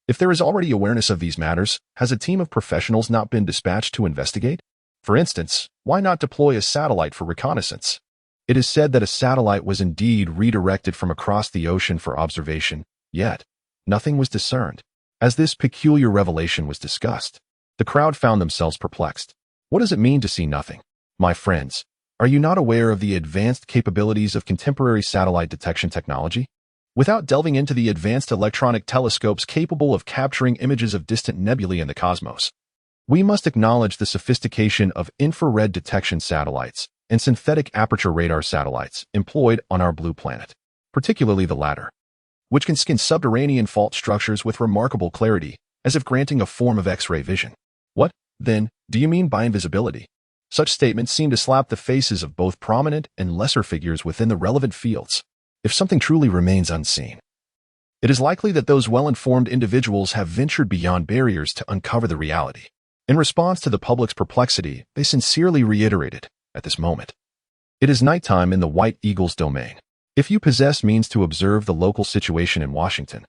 If there is already awareness of these matters, has a team of professionals not been dispatched to investigate? For instance, why not deploy a satellite for reconnaissance? It is said that a satellite was indeed redirected from across the ocean for observation, yet nothing was discerned. As this peculiar revelation was discussed, the crowd found themselves perplexed. What does it mean to see nothing? My friends, are you not aware of the advanced capabilities of contemporary satellite detection technology? Without delving into the advanced electronic telescopes capable of capturing images of distant nebulae in the cosmos, we must acknowledge the sophistication of infrared detection satellites and synthetic aperture radar satellites employed on our blue planet, particularly the latter, which can scan subterranean fault structures with remarkable clarity, as if granting a form of X-ray vision. What, then, do you mean by invisibility? Such statements seem to slap the faces of both prominent and lesser figures within the relevant fields. If something truly remains unseen, it is likely that those well-informed individuals have ventured beyond barriers to uncover the reality. In response to the public's perplexity, they sincerely reiterated, at this moment, it is nighttime in the White Eagle's domain. If you possess means to observe the local situation in Washington,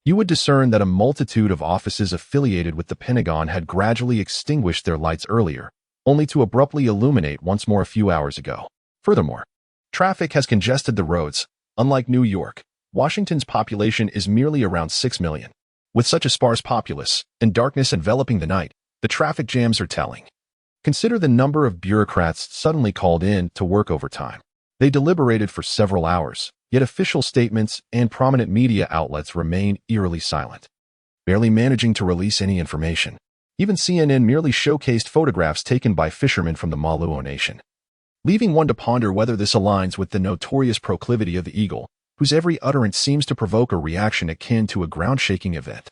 you would discern that a multitude of offices affiliated with the Pentagon had gradually extinguished their lights earlier, only to abruptly illuminate once more a few hours ago. Furthermore, traffic has congested the roads. Unlike New York, Washington's population is merely around 6 million. With such a sparse populace, and darkness enveloping the night, the traffic jams are telling. Consider the number of bureaucrats suddenly called in to work overtime. They deliberated for several hours, yet official statements and prominent media outlets remain eerily silent, barely managing to release any information. Even CNN merely showcased photographs taken by fishermen from the Maluo Nation, leaving one to ponder whether this aligns with the notorious proclivity of the eagle, whose every utterance seems to provoke a reaction akin to a ground-shaking event.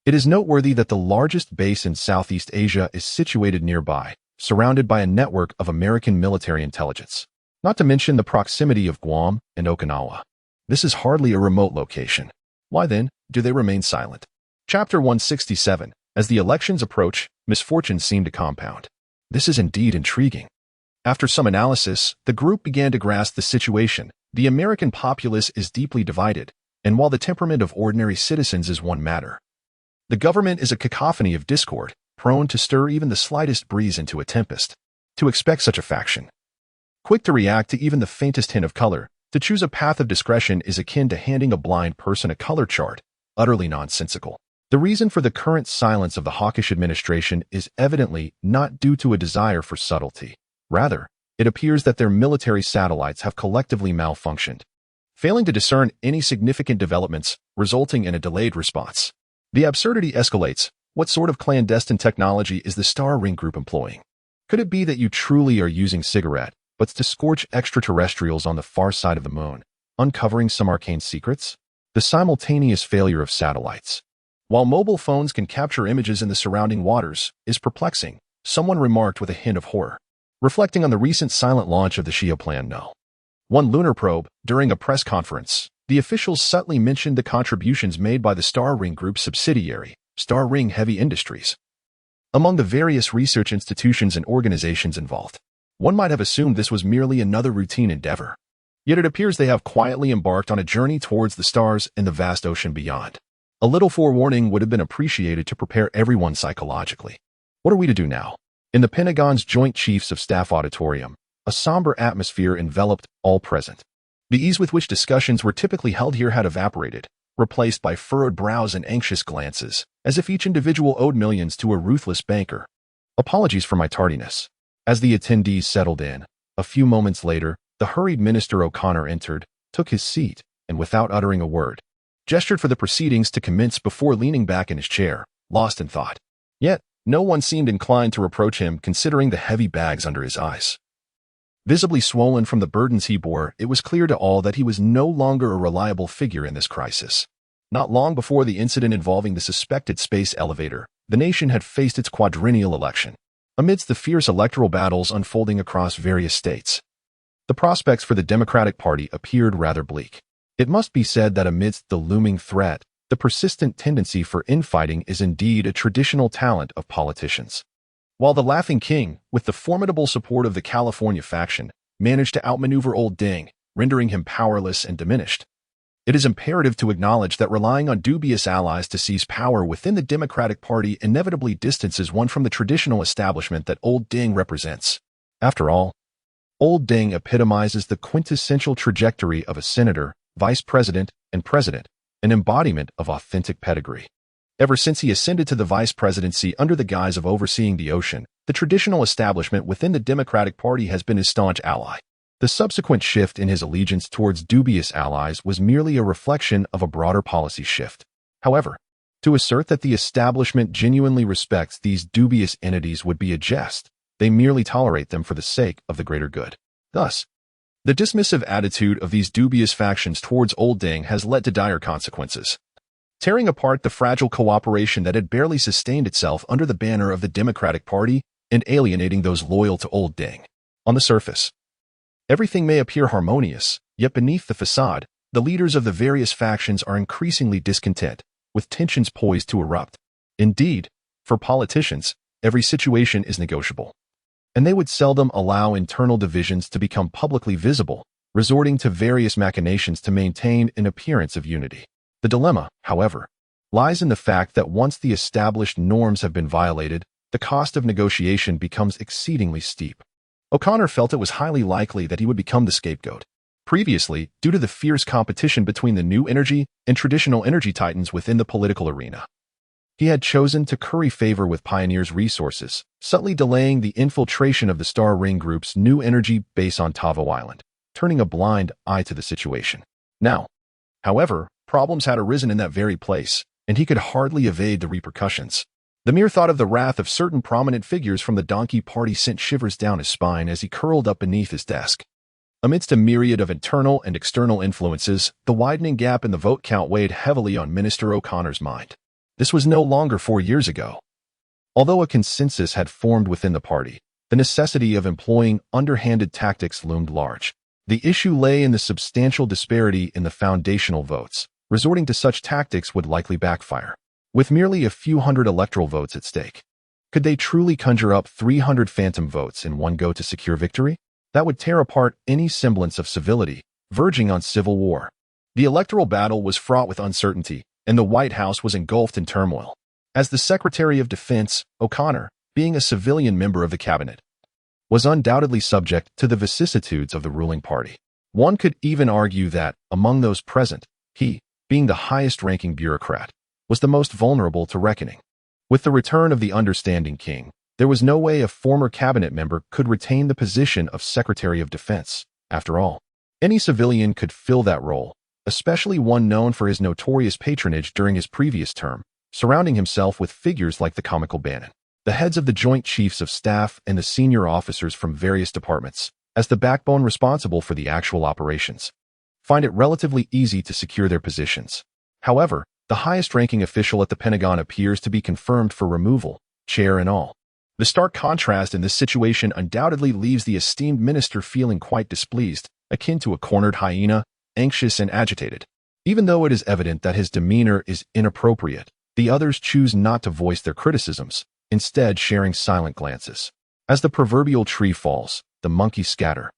It is noteworthy that the largest base in Southeast Asia is situated nearby, surrounded by a network of American military intelligence, not to mention the proximity of Guam and Okinawa. This is hardly a remote location. Why then do they remain silent? Chapter 167. As the elections approach, misfortunes seem to compound. This is indeed intriguing. After some analysis, the group began to grasp the situation. The American populace is deeply divided, and while the temperament of ordinary citizens is one matter, the government is a cacophony of discord, prone to stir even the slightest breeze into a tempest. To expect such a faction, quick to react to even the faintest hint of color, to choose a path of discretion is akin to handing a blind person a color chart, utterly nonsensical. The reason for the current silence of the hawkish administration is evidently not due to a desire for subtlety. Rather, it appears that their military satellites have collectively malfunctioned, failing to discern any significant developments, resulting in a delayed response. The absurdity escalates. What sort of clandestine technology is the Star Ring group employing? Could it be that you truly are using cigarette butts to scorch extraterrestrials on the far side of the moon, uncovering some arcane secrets? The simultaneous failure of satellites, while mobile phones can capture images in the surrounding waters, is perplexing, someone remarked with a hint of horror, reflecting on the recent silent launch of the Shia Plan No. 1 lunar probe. During a press conference, the officials subtly mentioned the contributions made by the Star Ring Group's subsidiary, Star Ring Heavy Industries. Among the various research institutions and organizations involved, one might have assumed this was merely another routine endeavor. Yet it appears they have quietly embarked on a journey towards the stars and the vast ocean beyond. A little forewarning would have been appreciated to prepare everyone psychologically. What are we to do now? In the Pentagon's Joint Chiefs of Staff Auditorium, a somber atmosphere enveloped all present. The ease with which discussions were typically held here had evaporated, replaced by furrowed brows and anxious glances, as if each individual owed millions to a ruthless banker. Apologies for my tardiness. As the attendees settled in, a few moments later, the hurried Minister O'Connor entered, took his seat, and without uttering a word, gestured for the proceedings to commence before leaning back in his chair, lost in thought. Yet, no one seemed inclined to reproach him considering the heavy bags under his eyes. Visibly swollen from the burdens he bore, it was clear to all that he was no longer a reliable figure in this crisis. Not long before the incident involving the suspected space elevator, the nation had faced its quadrennial election. Amidst the fierce electoral battles unfolding across various states, the prospects for the Democratic Party appeared rather bleak. It must be said that amidst the looming threat, the persistent tendency for infighting is indeed a traditional talent of politicians. While the Laughing King, with the formidable support of the California faction, managed to outmaneuver Old Ding, rendering him powerless and diminished, it is imperative to acknowledge that relying on dubious allies to seize power within the Democratic Party inevitably distances one from the traditional establishment that Old Ding represents. After all, Old Ding epitomizes the quintessential trajectory of a senator, vice president, and president, an embodiment of authentic pedigree. Ever since he ascended to the vice presidency under the guise of overseeing the ocean, the traditional establishment within the Democratic Party has been his staunch ally. The subsequent shift in his allegiance towards dubious allies was merely a reflection of a broader policy shift. However, to assert that the establishment genuinely respects these dubious entities would be a jest. They merely tolerate them for the sake of the greater good. Thus, the dismissive attitude of these dubious factions towards Old Ding has led to dire consequences, tearing apart the fragile cooperation that had barely sustained itself under the banner of the Democratic Party and alienating those loyal to Old Ding. On the surface, everything may appear harmonious, yet beneath the facade, the leaders of the various factions are increasingly discontent, with tensions poised to erupt. Indeed, for politicians, every situation is negotiable, and they would seldom allow internal divisions to become publicly visible, resorting to various machinations to maintain an appearance of unity. The dilemma, however, lies in the fact that once the established norms have been violated, the cost of negotiation becomes exceedingly steep. O'Connor felt it was highly likely that he would become the scapegoat. Previously, due to the fierce competition between the new energy and traditional energy titans within the political arena, he had chosen to curry favor with Pioneer's resources, subtly delaying the infiltration of the Star Ring Group's new energy base on Tavo Island, turning a blind eye to the situation. Now, however, problems had arisen in that very place, and he could hardly evade the repercussions. The mere thought of the wrath of certain prominent figures from the Donkey Party sent shivers down his spine as he curled up beneath his desk. Amidst a myriad of internal and external influences, the widening gap in the vote count weighed heavily on Minister O'Connor's mind. This was no longer 4 years ago. Although a consensus had formed within the party, the necessity of employing underhanded tactics loomed large. The issue lay in the substantial disparity in the foundational votes. Resorting to such tactics would likely backfire. With merely a few hundred electoral votes at stake, Could they truly conjure up 300 phantom votes in one go to secure victory? That would tear apart any semblance of civility, verging on civil war. The electoral battle was fraught with uncertainty, and the White House was engulfed in turmoil. As the Secretary of Defense, O'Connor, being a civilian member of the cabinet, was undoubtedly subject to the vicissitudes of the ruling party. One could even argue that, among those present, he, being the highest-ranking bureaucrat, was the most vulnerable to reckoning. With the return of the understanding king, there was no way a former cabinet member could retain the position of Secretary of Defense. After all, any civilian could fill that role, especially one known for his notorious patronage during his previous term, surrounding himself with figures like the comical Bannon, the heads of the Joint Chiefs of Staff and the senior officers from various departments, as the backbone responsible for the actual operations, find it relatively easy to secure their positions. However, the highest-ranking official at the Pentagon appears to be confirmed for removal, chair and all. The stark contrast in this situation undoubtedly leaves the esteemed minister feeling quite displeased, akin to a cornered hyena, anxious and agitated. Even though it is evident that his demeanor is inappropriate, the others choose not to voice their criticisms, instead sharing silent glances. As the proverbial tree falls, the monkeys scatter.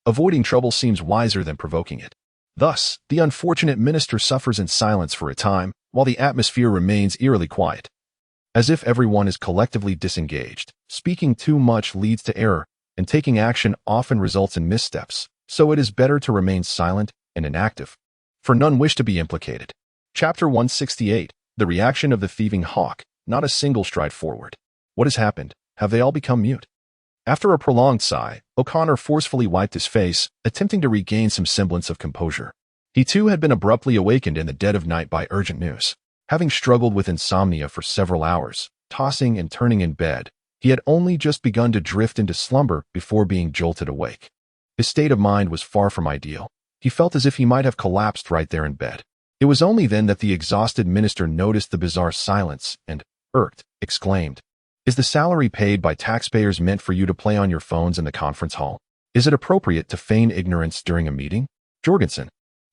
Avoiding trouble seems wiser than provoking it. Thus, the unfortunate minister suffers in silence for a time, while the atmosphere remains eerily quiet. As if everyone is collectively disengaged, speaking too much leads to error, and taking action often results in missteps, so it is better to remain silent and inactive, for none wish to be implicated. Chapter 168, The Reaction of the Thieving Hawk, Not a Single Stride Forward. What has happened? Have they all become mute? After a prolonged sigh, O'Connor forcefully wiped his face, attempting to regain some semblance of composure. He too had been abruptly awakened in the dead of night by urgent news. Having struggled with insomnia for several hours, tossing and turning in bed, he had only just begun to drift into slumber before being jolted awake. His state of mind was far from ideal. He felt as if he might have collapsed right there in bed. It was only then that the exhausted minister noticed the bizarre silence and, irked, exclaimed, "Is the salary paid by taxpayers meant for you to play on your phones in the conference hall? Is it appropriate to feign ignorance during a meeting? Jorgensen,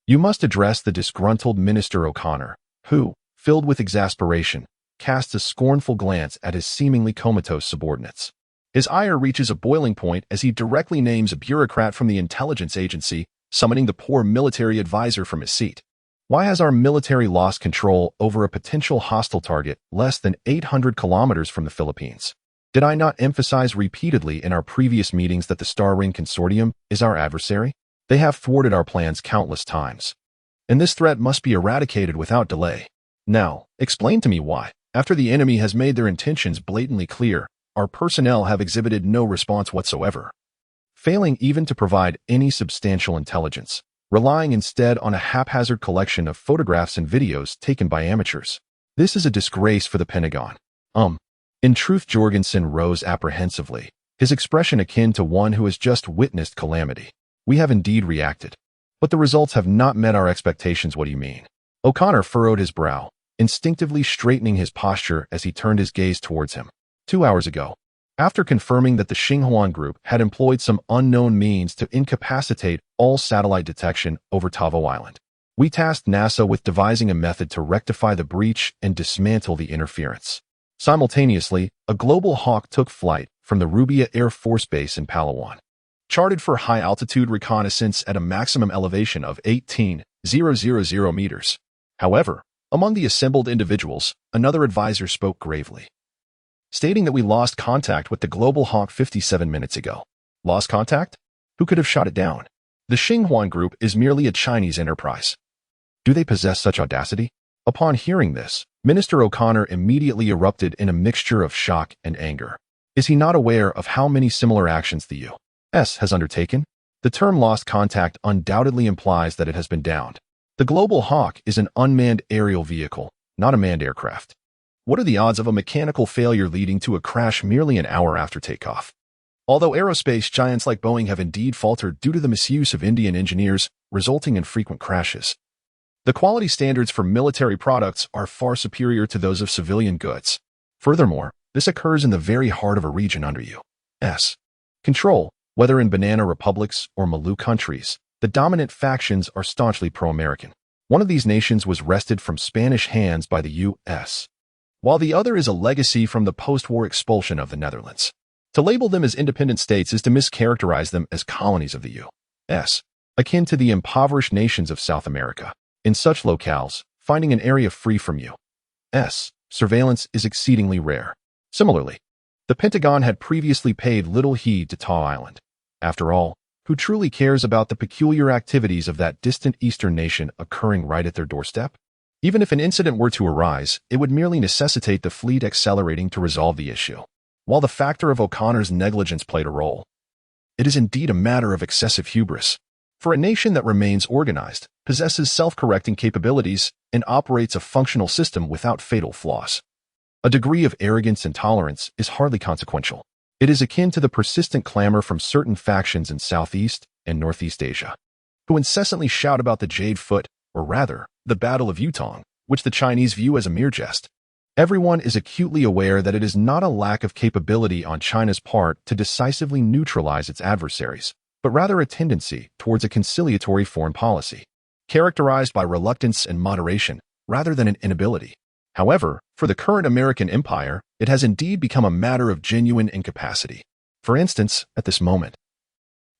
you must address the disgruntled Minister O'Connor, who, filled with exasperation, casts a scornful glance at his seemingly comatose subordinates. His ire reaches a boiling point as he directly names a bureaucrat from the intelligence agency, summoning the poor military advisor from his seat. Why has our military lost control over a potential hostile target less than 800 kilometers from the Philippines? Did I not emphasize repeatedly in our previous meetings that the Star Ring Consortium is our adversary? They have thwarted our plans countless times, and this threat must be eradicated without delay. Now, explain to me why, after the enemy has made their intentions blatantly clear, our personnel have exhibited no response whatsoever, failing even to provide any substantial intelligence, relying instead on a haphazard collection of photographs and videos taken by amateurs. This is a disgrace for the Pentagon. In truth, Jorgensen rose apprehensively, his expression akin to one who has just witnessed calamity. We have indeed reacted, but the results have not met our expectations. What do you mean? O'Connor furrowed his brow, instinctively straightening his posture as he turned his gaze towards him. 2 hours ago, after confirming that the Xinhuan group had employed some unknown means to incapacitate all satellite detection over Tavo Island, we tasked NASA with devising a method to rectify the breach and dismantle the interference. Simultaneously, a Global Hawk took flight from the Rubia Air Force Base in Palawan, charted for high-altitude reconnaissance at a maximum elevation of 18,000 meters. However, among the assembled individuals, another advisor spoke gravely, stating that we lost contact with the Global Hawk 57 minutes ago. Lost contact? Who could have shot it down? The Xinhuan group is merely a Chinese enterprise. Do they possess such audacity? Upon hearing this, Minister O'Connor immediately erupted in a mixture of shock and anger. Is he not aware of how many similar actions the U.S. has undertaken? The term lost contact undoubtedly implies that it has been downed. The Global Hawk is an unmanned aerial vehicle, not a manned aircraft. What are the odds of a mechanical failure leading to a crash merely an hour after takeoff? Although aerospace giants like Boeing have indeed faltered due to the misuse of Indian engineers, resulting in frequent crashes, the quality standards for military products are far superior to those of civilian goods. Furthermore, this occurs in the very heart of a region under U.S. control. Whether in banana republics or Malu countries, the dominant factions are staunchly pro-American. One of these nations was wrested from Spanish hands by the U.S., while the other is a legacy from the post-war expulsion of the Netherlands. To label them as independent states is to mischaracterize them as colonies of the U.S., akin to the impoverished nations of South America. In such locales, finding an area free from U.S. surveillance is exceedingly rare. Similarly, the Pentagon had previously paid little heed to Tau Island. After all, who truly cares about the peculiar activities of that distant eastern nation occurring right at their doorstep? Even if an incident were to arise, it would merely necessitate the fleet accelerating to resolve the issue. While the factor of O'Connor's negligence played a role, it is indeed a matter of excessive hubris. For a nation that remains organized, possesses self-correcting capabilities, and operates a functional system without fatal flaws, a degree of arrogance and tolerance is hardly consequential. It is akin to the persistent clamor from certain factions in Southeast and Northeast Asia, who incessantly shout about the Jade Foot, or rather, the Battle of Yutong, which the Chinese view as a mere jest. Everyone is acutely aware that it is not a lack of capability on China's part to decisively neutralize its adversaries, but rather a tendency towards a conciliatory foreign policy, characterized by reluctance and moderation, rather than an inability. However, for the current American empire, it has indeed become a matter of genuine incapacity. For instance, at this moment,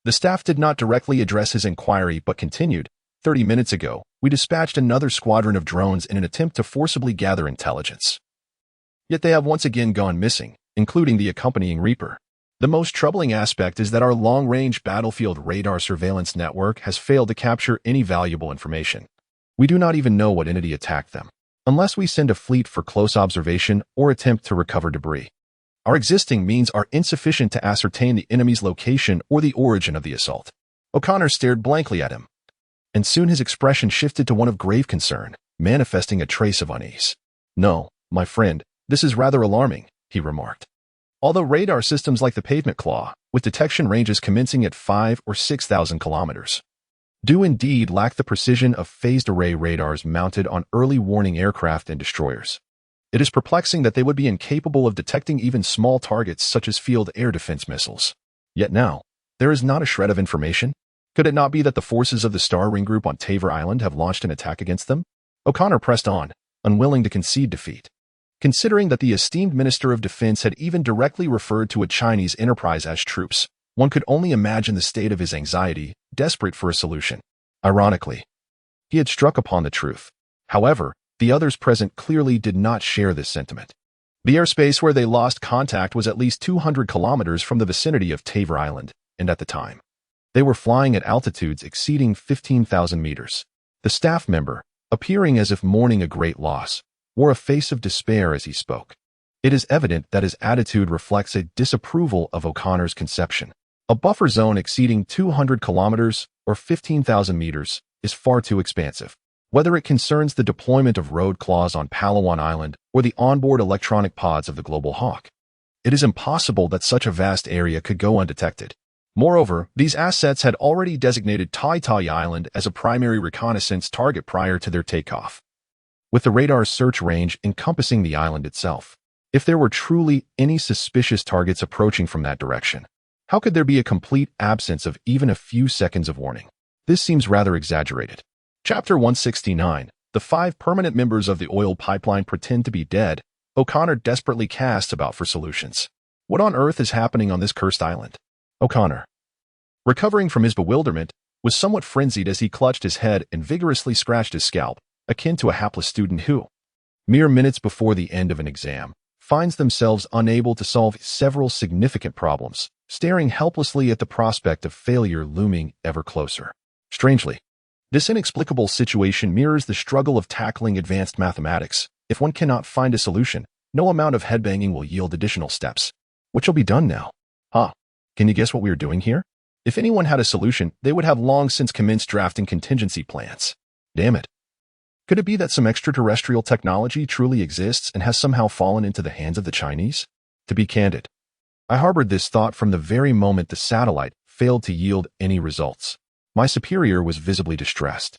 the staff did not directly address his inquiry but continued, 30 minutes ago, we dispatched another squadron of drones in an attempt to forcibly gather intelligence. Yet they have once again gone missing, including the accompanying Reaper. The most troubling aspect is that our long-range battlefield radar surveillance network has failed to capture any valuable information. We do not even know what entity attacked them, unless we send a fleet for close observation or attempt to recover debris. Our existing means are insufficient to ascertain the enemy's location or the origin of the assault. O'Connor stared blankly at him, and soon his expression shifted to one of grave concern, manifesting a trace of unease. "No, my friend, this is rather alarming," he remarked. Although radar systems like the pavement claw, with detection ranges commencing at 5,000 or 6,000 kilometers, do indeed lack the precision of phased array radars mounted on early warning aircraft and destroyers, it is perplexing that they would be incapable of detecting even small targets such as field air defense missiles. Yet now, there is not a shred of information. Could it not be that the forces of the Star Ring Group on Tavor Island have launched an attack against them? O'Connor pressed on, unwilling to concede defeat. Considering that the esteemed Minister of Defense had even directly referred to a Chinese enterprise as troops, one could only imagine the state of his anxiety, desperate for a solution. Ironically, he had struck upon the truth. However, the others present clearly did not share this sentiment. The airspace where they lost contact was at least 200 kilometers from the vicinity of Tavor Island, and at the time, they were flying at altitudes exceeding 15,000 meters. The staff member, appearing as if mourning a great loss, wore a face of despair as he spoke. It is evident that his attitude reflects a disapproval of O'Connor's conception. A buffer zone exceeding 200 kilometers or 15,000 meters is far too expansive. Whether it concerns the deployment of road claws on Palawan Island or the onboard electronic pods of the Global Hawk, it is impossible that such a vast area could go undetected. Moreover, these assets had already designated Tai Tai Island as a primary reconnaissance target prior to their takeoff, with the radar's search range encompassing the island itself. If there were truly any suspicious targets approaching from that direction, how could there be a complete absence of even a few seconds of warning? This seems rather exaggerated. Chapter 169. The 5 permanent members of the oil pipeline pretend to be dead. O'Connor desperately cast about for solutions. What on earth is happening on this cursed island? O'Connor, recovering from his bewilderment, was somewhat frenzied as he clutched his head and vigorously scratched his scalp, akin to a hapless student who, mere minutes before the end of an exam, finds themselves unable to solve several significant problems, staring helplessly at the prospect of failure looming ever closer. Strangely, this inexplicable situation mirrors the struggle of tackling advanced mathematics. If one cannot find a solution, no amount of headbanging will yield additional steps. What shall be done now? Can you guess what we are doing here? If anyone had a solution, they would have long since commenced drafting contingency plans. Damn it. Could it be that some extraterrestrial technology truly exists and has somehow fallen into the hands of the Chinese? To be candid, I harbored this thought from the very moment the satellite failed to yield any results. My superior was visibly distressed,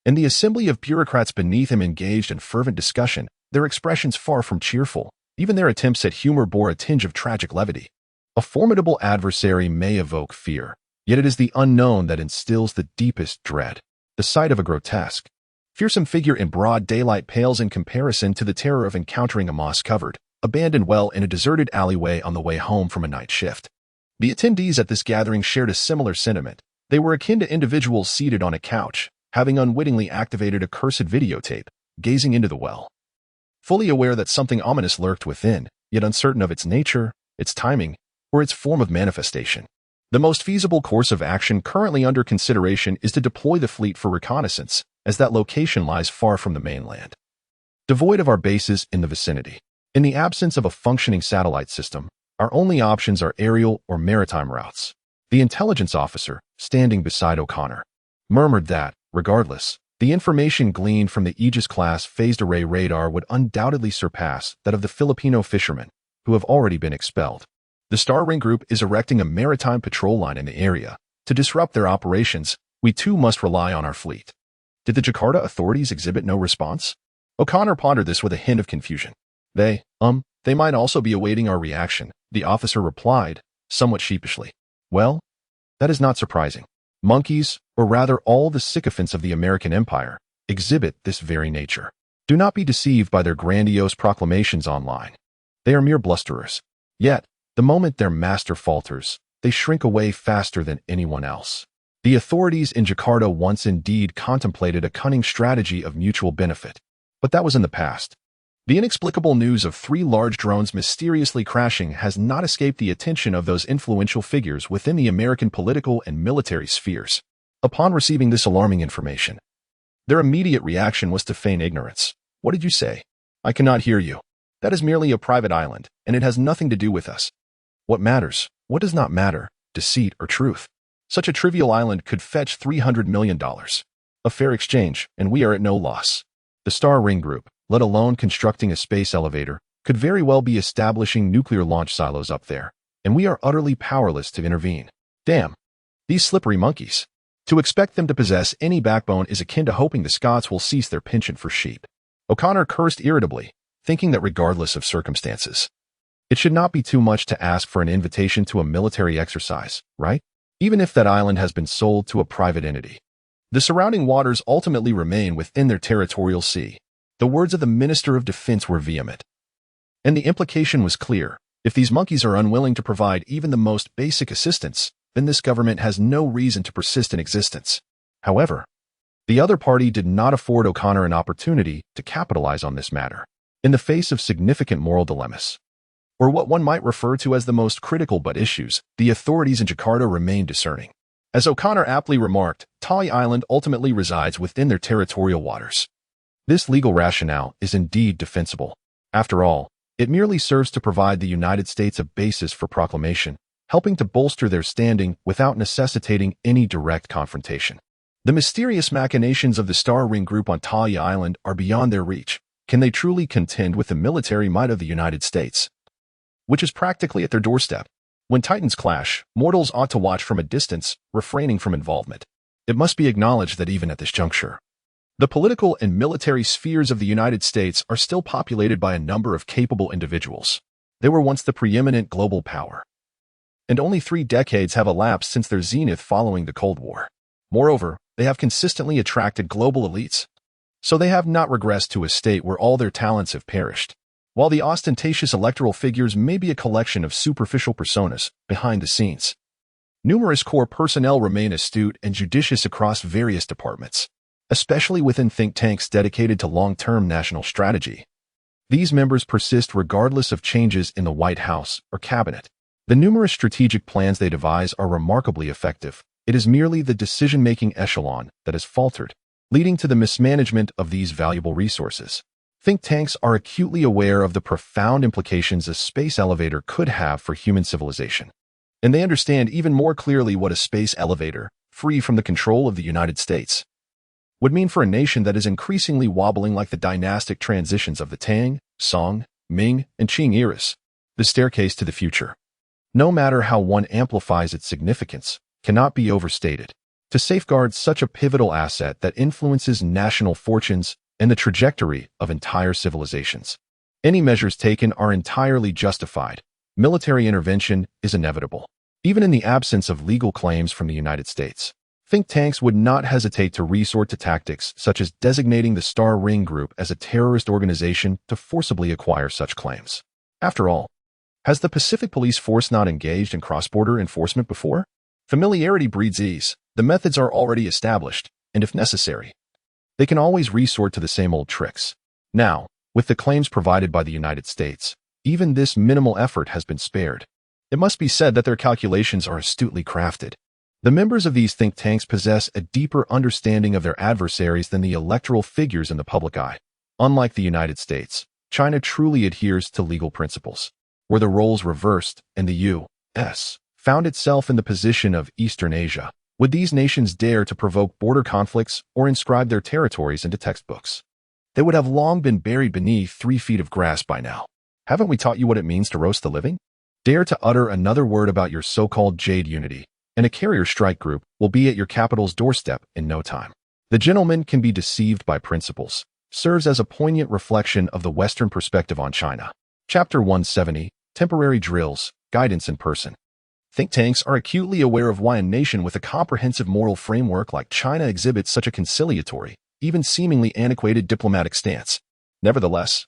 and the assembly of bureaucrats beneath him engaged in fervent discussion, their expressions far from cheerful. Even their attempts at humor bore a tinge of tragic levity. A formidable adversary may evoke fear, yet it is the unknown that instills the deepest dread. The sight of a grotesque, Fearsome figure in broad daylight pales in comparison to the terror of encountering a moss-covered, abandoned well in a deserted alleyway on the way home from a night shift. The attendees at this gathering shared a similar sentiment. They were akin to individuals seated on a couch, having unwittingly activated a cursed videotape, gazing into the well. Fully aware that something ominous lurked within, yet uncertain of its nature, its timing, or its form of manifestation. The most feasible course of action currently under consideration is to deploy the fleet for reconnaissance, as that location lies far from the mainland, devoid of our bases in the vicinity. In the absence of a functioning satellite system, our only options are aerial or maritime routes. The intelligence officer, standing beside O'Connor, murmured that, regardless, the information gleaned from the Aegis-class phased array radar would undoubtedly surpass that of the Filipino fishermen, who have already been expelled. The Star Ring Group is erecting a maritime patrol line in the area. To disrupt their operations, we too must rely on our fleet. Did the Jakarta authorities exhibit no response? O'Connor pondered this with a hint of confusion. They might also be awaiting our reaction, the officer replied, somewhat sheepishly. Well, that is not surprising. Monkeys, or rather all the sycophants of the American Empire, exhibit this very nature. Do not be deceived by their grandiose proclamations online. They are mere blusterers. Yet, the moment their master falters, they shrink away faster than anyone else. The authorities in Jakarta once indeed contemplated a cunning strategy of mutual benefit, but that was in the past. The inexplicable news of 3 large drones mysteriously crashing has not escaped the attention of those influential figures within the American political and military spheres. Upon receiving this alarming information, their immediate reaction was to feign ignorance. What did you say? I cannot hear you. That is merely a private island, and it has nothing to do with us. What matters? What does not matter? Deceit or truth? Such a trivial island could fetch $300 million. A fair exchange, and we are at no loss. The Star Ring Group, let alone constructing a space elevator, could very well be establishing nuclear launch silos up there, and we are utterly powerless to intervene. Damn. These slippery monkeys. To expect them to possess any backbone is akin to hoping the Scots will cease their penchant for sheep. O'Connor cursed irritably, thinking that regardless of circumstances, it should not be too much to ask for an invitation to a military exercise, right? Even if that island has been sold to a private entity. The surrounding waters ultimately remain within their territorial sea. The words of the Minister of Defense were vehement. And the implication was clear. If these monkeys are unwilling to provide even the most basic assistance, then this government has no reason to persist in existence. However, the other party did not afford O'Connor an opportunity to capitalize on this matter. In the face of significant moral dilemmas, or what one might refer to as the most critical but issues, the authorities in Jakarta remain discerning. As O'Connor aptly remarked, Tali Island ultimately resides within their territorial waters. This legal rationale is indeed defensible. After all, it merely serves to provide the United States a basis for proclamation, helping to bolster their standing without necessitating any direct confrontation. The mysterious machinations of the Star Ring Group on Tali Island are beyond their reach. Can they truly contend with the military might of the United States, which is practically at their doorstep? When titans clash, mortals ought to watch from a distance, refraining from involvement. It must be acknowledged that even at this juncture, the political and military spheres of the United States are still populated by a number of capable individuals. They were once the preeminent global power, and only 3 decades have elapsed since their zenith following the Cold War. Moreover, they have consistently attracted global elites, so they have not regressed to a state where all their talents have perished. While the ostentatious electoral figures may be a collection of superficial personas behind the scenes, numerous core personnel remain astute and judicious across various departments, especially within think tanks dedicated to long-term national strategy. These members persist regardless of changes in the White House or cabinet. The numerous strategic plans they devise are remarkably effective. It is merely the decision-making echelon that has faltered, leading to the mismanagement of these valuable resources. Think tanks are acutely aware of the profound implications a space elevator could have for human civilization. And they understand even more clearly what a space elevator, free from the control of the United States, would mean for a nation that is increasingly wobbling like the dynastic transitions of the Tang, Song, Ming, and Qing eras. The staircase to the future, no matter how one amplifies its significance, cannot be overstated. To safeguard such a pivotal asset that influences national fortunes and the trajectory of entire civilizations, any measures taken are entirely justified. Military intervention is inevitable, even in the absence of legal claims from the United States. think tanks would not hesitate to resort to tactics such as designating the Star Ring Group as a terrorist organization to forcibly acquire such claims. After all, has the Pacific Police Force not engaged in cross-border enforcement before? Familiarity breeds ease. The methods are already established, and if necessary, they can always resort to the same old tricks. Now, with the claims provided by the United States, even this minimal effort has been spared. It must be said that their calculations are astutely crafted. The members of these think tanks possess a deeper understanding of their adversaries than the electoral figures in the public eye. Unlike the United States, China truly adheres to legal principles. Were the roles reversed and the U.S. found itself in the position of Eastern Asia, would these nations dare to provoke border conflicts or inscribe their territories into textbooks? They would have long been buried beneath 3 feet of grass by now. Haven't we taught you what it means to roast the living? Dare to utter another word about your so-called Jade Unity, and a carrier strike group will be at your capital's doorstep in no time. The gentleman can be deceived by principles, serves as a poignant reflection of the Western perspective on China. Chapter 170, Temporary Drills, Guidance in Person. Think tanks are acutely aware of why a nation with a comprehensive moral framework like China exhibits such a conciliatory, even seemingly antiquated diplomatic stance. Nevertheless,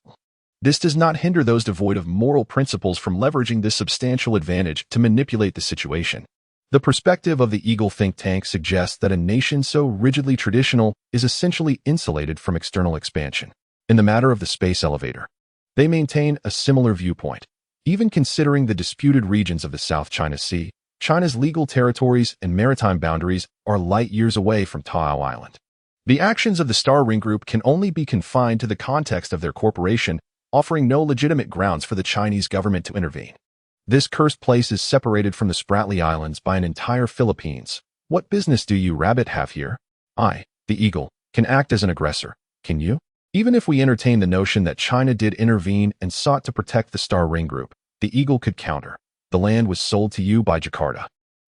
this does not hinder those devoid of moral principles from leveraging this substantial advantage to manipulate the situation. The perspective of the Eagle think tank suggests that a nation so rigidly traditional is essentially insulated from external expansion. In the matter of the space elevator, they maintain a similar viewpoint. Even considering the disputed regions of the South China Sea, China's legal territories and maritime boundaries are light years away from Taoyao Island. The actions of the Star Ring Group can only be confined to the context of their corporation, offering no legitimate grounds for the Chinese government to intervene. This cursed place is separated from the Spratly Islands by an entire Philippines. What business do you, rabbit, have here? I, the Eagle, can act as an aggressor. Can you? Even if we entertain the notion that China did intervene and sought to protect the Star Ring Group, the Eagle could counter. The land was sold to you by Jakarta,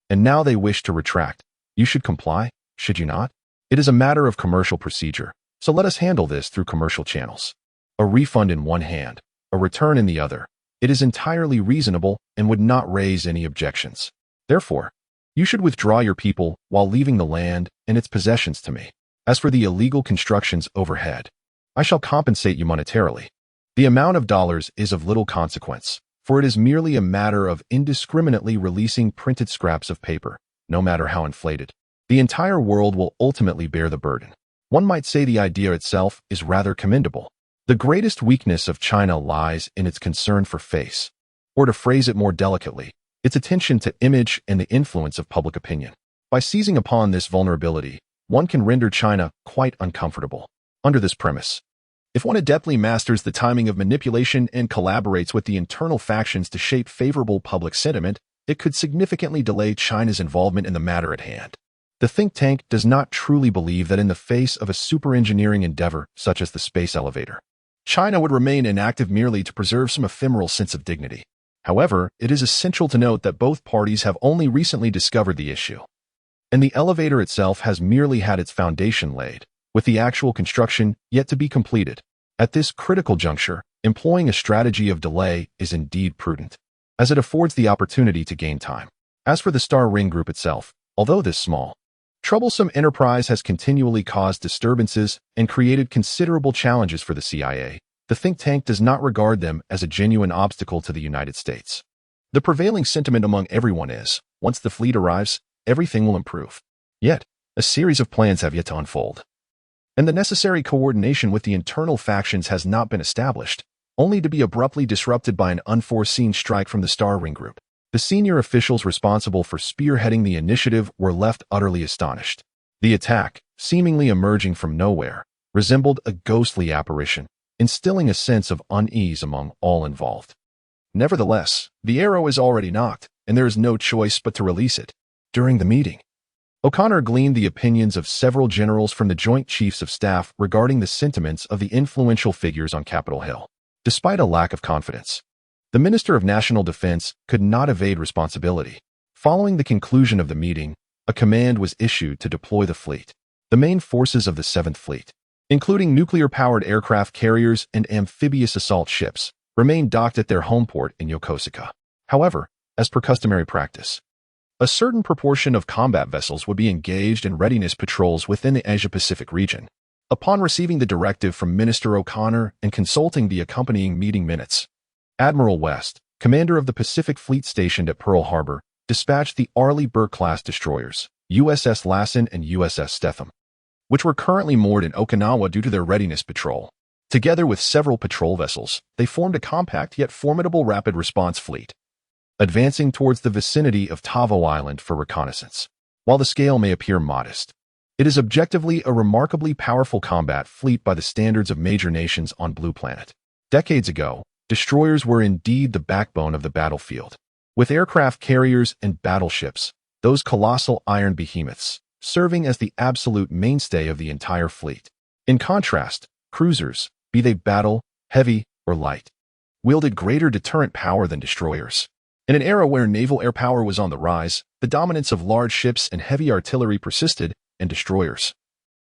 and now they wish to retract. You should comply, should you not? It is a matter of commercial procedure, so let us handle this through commercial channels. A refund in one hand, a return in the other. It is entirely reasonable and would not raise any objections. Therefore, you should withdraw your people while leaving the land and its possessions to me. As for the illegal constructions overhead, I shall compensate you monetarily. The amount of dollars is of little consequence, for it is merely a matter of indiscriminately releasing printed scraps of paper, no matter how inflated. The entire world will ultimately bear the burden. One might say the idea itself is rather commendable. The greatest weakness of China lies in its concern for face, or to phrase it more delicately, its attention to image and the influence of public opinion. By seizing upon this vulnerability, one can render China quite uncomfortable. Under this premise, if one adeptly masters the timing of manipulation and collaborates with the internal factions to shape favorable public sentiment, it could significantly delay China's involvement in the matter at hand. The think tank does not truly believe that in the face of a super-engineering endeavor such as the space elevator, China would remain inactive merely to preserve some ephemeral sense of dignity. However, it is essential to note that both parties have only recently discovered the issue, and the elevator itself has merely had its foundation laid, with the actual construction yet to be completed. At this critical juncture, employing a strategy of delay is indeed prudent, as it affords the opportunity to gain time. As for the Star Ring Group itself, although this small, troublesome enterprise has continually caused disturbances and created considerable challenges for the CIA, the think tank does not regard them as a genuine obstacle to the United States. The prevailing sentiment among everyone is, once the fleet arrives, everything will improve. Yet, a series of plans have yet to unfold, and the necessary coordination with the internal factions has not been established, only to be abruptly disrupted by an unforeseen strike from the Star Ring Group. The senior officials responsible for spearheading the initiative were left utterly astonished. The attack, seemingly emerging from nowhere, resembled a ghostly apparition, instilling a sense of unease among all involved. Nevertheless, the arrow is already nocked, and there is no choice but to release it. During the meeting, O'Connor gleaned the opinions of several generals from the Joint Chiefs of Staff regarding the sentiments of the influential figures on Capitol Hill. Despite a lack of confidence, the Minister of National Defense could not evade responsibility. Following the conclusion of the meeting, a command was issued to deploy the fleet. The main forces of the 7th Fleet, including nuclear-powered aircraft carriers and amphibious assault ships, remained docked at their home port in Yokosuka. However, as per customary practice, A certain proportion of combat vessels would be engaged in readiness patrols within the Asia-Pacific region. Upon receiving the directive from Minister O'Connor and consulting the accompanying meeting minutes, Admiral West, commander of the Pacific Fleet stationed at Pearl Harbor, dispatched the Arleigh Burke-class destroyers, USS Lassen and USS Stetham, which were currently moored in Okinawa due to their readiness patrol. Together with several patrol vessels, they formed a compact yet formidable rapid response fleet, advancing towards the vicinity of Tavo Island for reconnaissance. While the scale may appear modest, it is objectively a remarkably powerful combat fleet by the standards of major nations on Blue Planet. Decades ago, destroyers were indeed the backbone of the battlefield. With aircraft carriers and battleships, those colossal iron behemoths, serving as the absolute mainstay of the entire fleet. In contrast, cruisers, be they battle, heavy, or light, wielded greater deterrent power than destroyers. In an era where naval air power was on the rise, the dominance of large ships and heavy artillery persisted, and destroyers,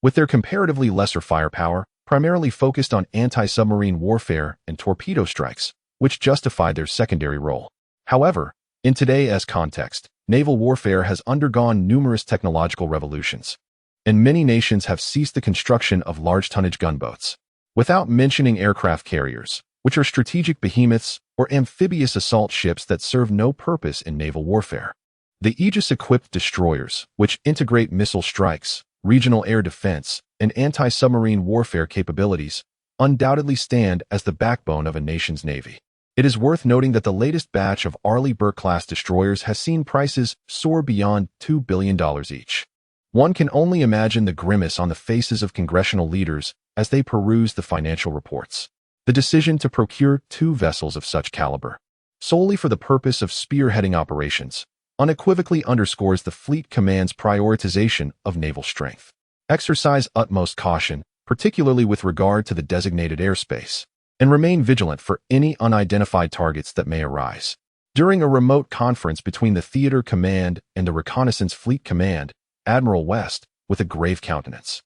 with their comparatively lesser firepower, primarily focused on anti-submarine warfare and torpedo strikes, which justified their secondary role. However, in today's context, naval warfare has undergone numerous technological revolutions, and many nations have ceased the construction of large-tonnage gunboats. Without mentioning aircraft carriers, which are strategic behemoths or amphibious assault ships that serve no purpose in naval warfare. The Aegis-equipped destroyers, which integrate missile strikes, regional air defense, and anti-submarine warfare capabilities, undoubtedly stand as the backbone of a nation's navy. It is worth noting that the latest batch of Arleigh Burke-class destroyers has seen prices soar beyond $2 billion each. One can only imagine the grimace on the faces of congressional leaders as they peruse the financial reports. The decision to procure 2 vessels of such caliber, solely for the purpose of spearheading operations, unequivocally underscores the Fleet Command's prioritization of naval strength. Exercise utmost caution, particularly with regard to the designated airspace, and remain vigilant for any unidentified targets that may arise. During a remote conference between the Theater Command and the Reconnaissance Fleet Command, Admiral West, with a grave countenance,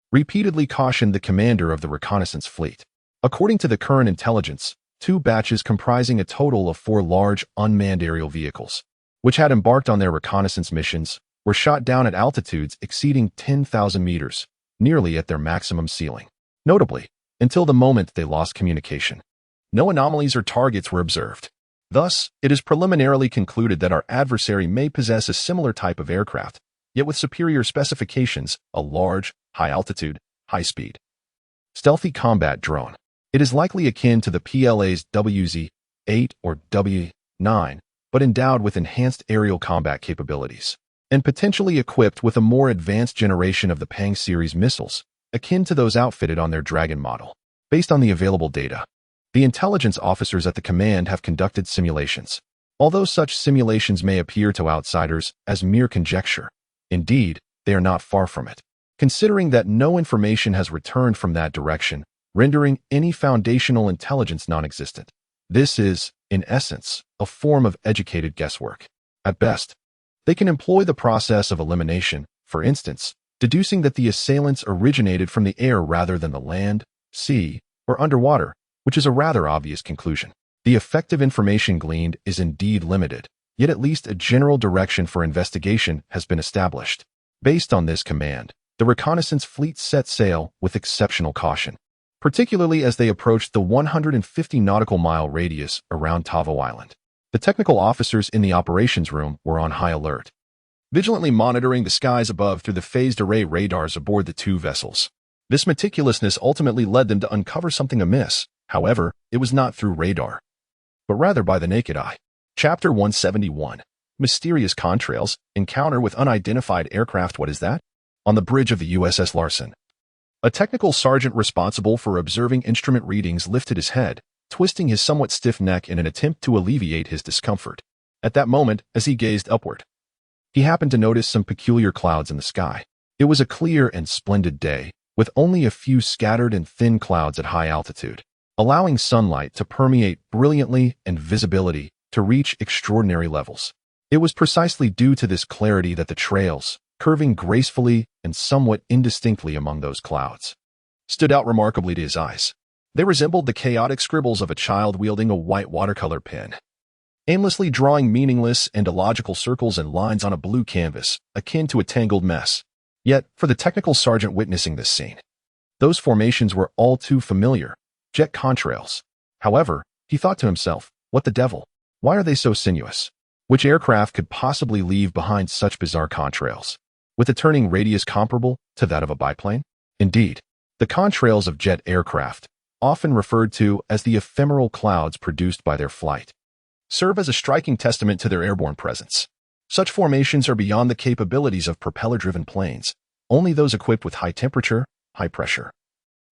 repeatedly cautioned the commander of the reconnaissance fleet. According to the current intelligence, 2 batches comprising a total of 4 large unmanned aerial vehicles, which had embarked on their reconnaissance missions, were shot down at altitudes exceeding 10,000 meters, nearly at their maximum ceiling. Notably, until the moment they lost communication, no anomalies or targets were observed. Thus, it is preliminarily concluded that our adversary may possess a similar type of aircraft, yet with superior specifications, a large, high-altitude, high-speed, stealthy combat drone. It is likely akin to the PLA's WZ-8 or W-9, but endowed with enhanced aerial combat capabilities, and potentially equipped with a more advanced generation of the Pang series missiles, akin to those outfitted on their Dragon model. Based on the available data, the intelligence officers at the command have conducted simulations. Although such simulations may appear to outsiders as mere conjecture, indeed, they are not far from it, considering that no information has returned from that direction, rendering any foundational intelligence non-existent. This is, in essence, a form of educated guesswork. At best, they can employ the process of elimination, for instance, deducing that the assailants originated from the air rather than the land, sea, or underwater, which is a rather obvious conclusion. The effective information gleaned is indeed limited, yet at least a general direction for investigation has been established. Based on this command, the reconnaissance fleet set sail with exceptional caution, particularly as they approached the 150 nautical mile radius around Tavo Island. The technical officers in the operations room were on high alert, vigilantly monitoring the skies above through the phased array radars aboard the 2 vessels. This meticulousness ultimately led them to uncover something amiss. However, it was not through radar, but rather by the naked eye. Chapter 171. Mysterious Contrails, Encounter with Unidentified Aircraft. What is that? On the bridge of the USS Larsen, a technical sergeant responsible for observing instrument readings lifted his head, twisting his somewhat stiff neck in an attempt to alleviate his discomfort. At that moment, as he gazed upward, he happened to notice some peculiar clouds in the sky. It was a clear and splendid day, with only a few scattered and thin clouds at high altitude, allowing sunlight to permeate brilliantly and visibility to reach extraordinary levels. It was precisely due to this clarity that the trails, curving gracefully and somewhat indistinctly among those clouds, stood out remarkably to his eyes. They resembled the chaotic scribbles of a child wielding a white watercolor pen. aimlessly drawing meaningless and illogical circles and lines on a blue canvas, akin to a tangled mess. Yet, for the technical sergeant witnessing this scene, those formations were all too familiar, jet contrails. However, he thought to himself, what the devil? Why are they so sinuous? Which aircraft could possibly leave behind such bizarre contrails, with a turning radius comparable to that of a biplane? Indeed, the contrails of jet aircraft, often referred to as the ephemeral clouds produced by their flight, serve as a striking testament to their airborne presence. Such formations are beyond the capabilities of propeller-driven planes. Only those equipped with high temperature, high pressure,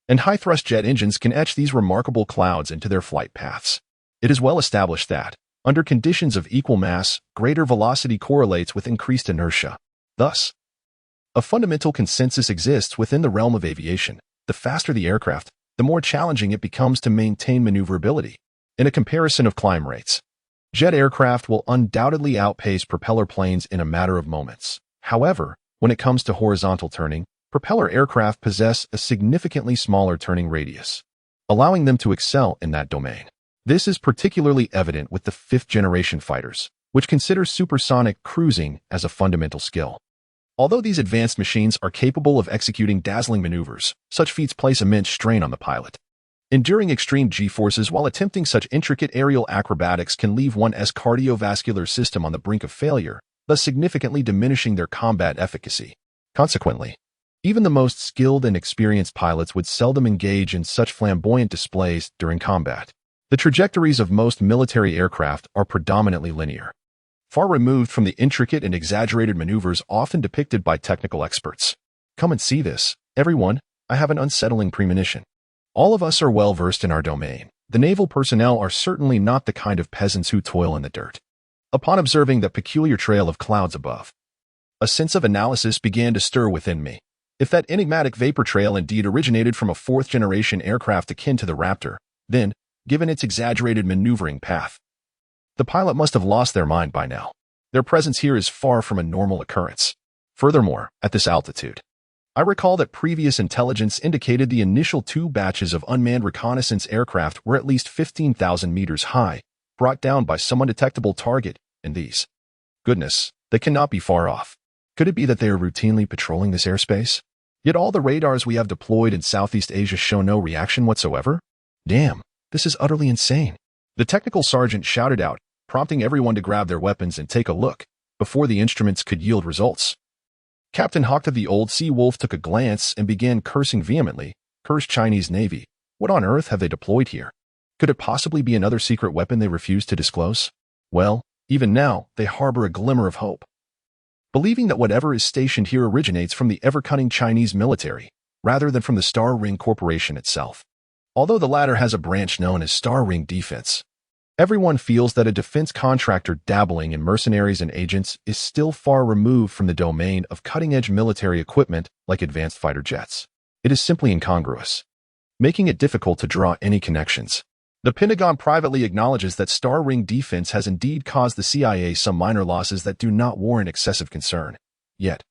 and high-thrust jet engines can etch these remarkable clouds into their flight paths. It is well established that, under conditions of equal mass, greater velocity correlates with increased inertia. Thus, a fundamental consensus exists within the realm of aviation. The faster the aircraft, the more challenging it becomes to maintain maneuverability. In a comparison of climb rates, jet aircraft will undoubtedly outpace propeller planes in a matter of moments. However, when it comes to horizontal turning, propeller aircraft possess a significantly smaller turning radius, allowing them to excel in that domain. This is particularly evident with the fifth-generation fighters, which consider supersonic cruising as a fundamental skill. Although these advanced machines are capable of executing dazzling maneuvers, such feats place immense strain on the pilot. Enduring extreme G-forces while attempting such intricate aerial acrobatics can leave one's cardiovascular system on the brink of failure, thus significantly diminishing their combat efficacy. Consequently, even the most skilled and experienced pilots would seldom engage in such flamboyant displays during combat. The trajectories of most military aircraft are predominantly linear, far removed from the intricate and exaggerated maneuvers often depicted by technical experts. Come and see this, everyone. I have an unsettling premonition. All of us are well versed in our domain. The naval personnel are certainly not the kind of peasants who toil in the dirt. Upon observing the peculiar trail of clouds above, a sense of analysis began to stir within me. If that enigmatic vapor trail indeed originated from a fourth-generation aircraft akin to the Raptor, then, given its exaggerated maneuvering path, the pilot must have lost their mind by now. Their presence here is far from a normal occurrence. Furthermore, at this altitude, I recall that previous intelligence indicated the initial two batches of unmanned reconnaissance aircraft were at least 15,000 meters high, brought down by some undetectable target, and these. Goodness, they cannot be far off. Could it be that they are routinely patrolling this airspace? Yet all the radars we have deployed in Southeast Asia show no reaction whatsoever? Damn, this is utterly insane. The technical sergeant shouted out, prompting everyone to grab their weapons and take a look, before the instruments could yield results. Captain Hawk of the Old Sea Wolf took a glance and began cursing vehemently. Cursed Chinese Navy. What on earth have they deployed here? Could it possibly be another secret weapon they refused to disclose? Well, even now, they harbor a glimmer of hope, believing that whatever is stationed here originates from the ever-cunning Chinese military, rather than from the Star Ring Corporation itself. Although the latter has a branch known as Star Ring Defense, everyone feels that a defense contractor dabbling in mercenaries and agents is still far removed from the domain of cutting-edge military equipment like advanced fighter jets. It is simply incongruous, making it difficult to draw any connections. The Pentagon privately acknowledges that Star Ring Defense has indeed caused the CIA some minor losses that do not warrant excessive concern. Yet,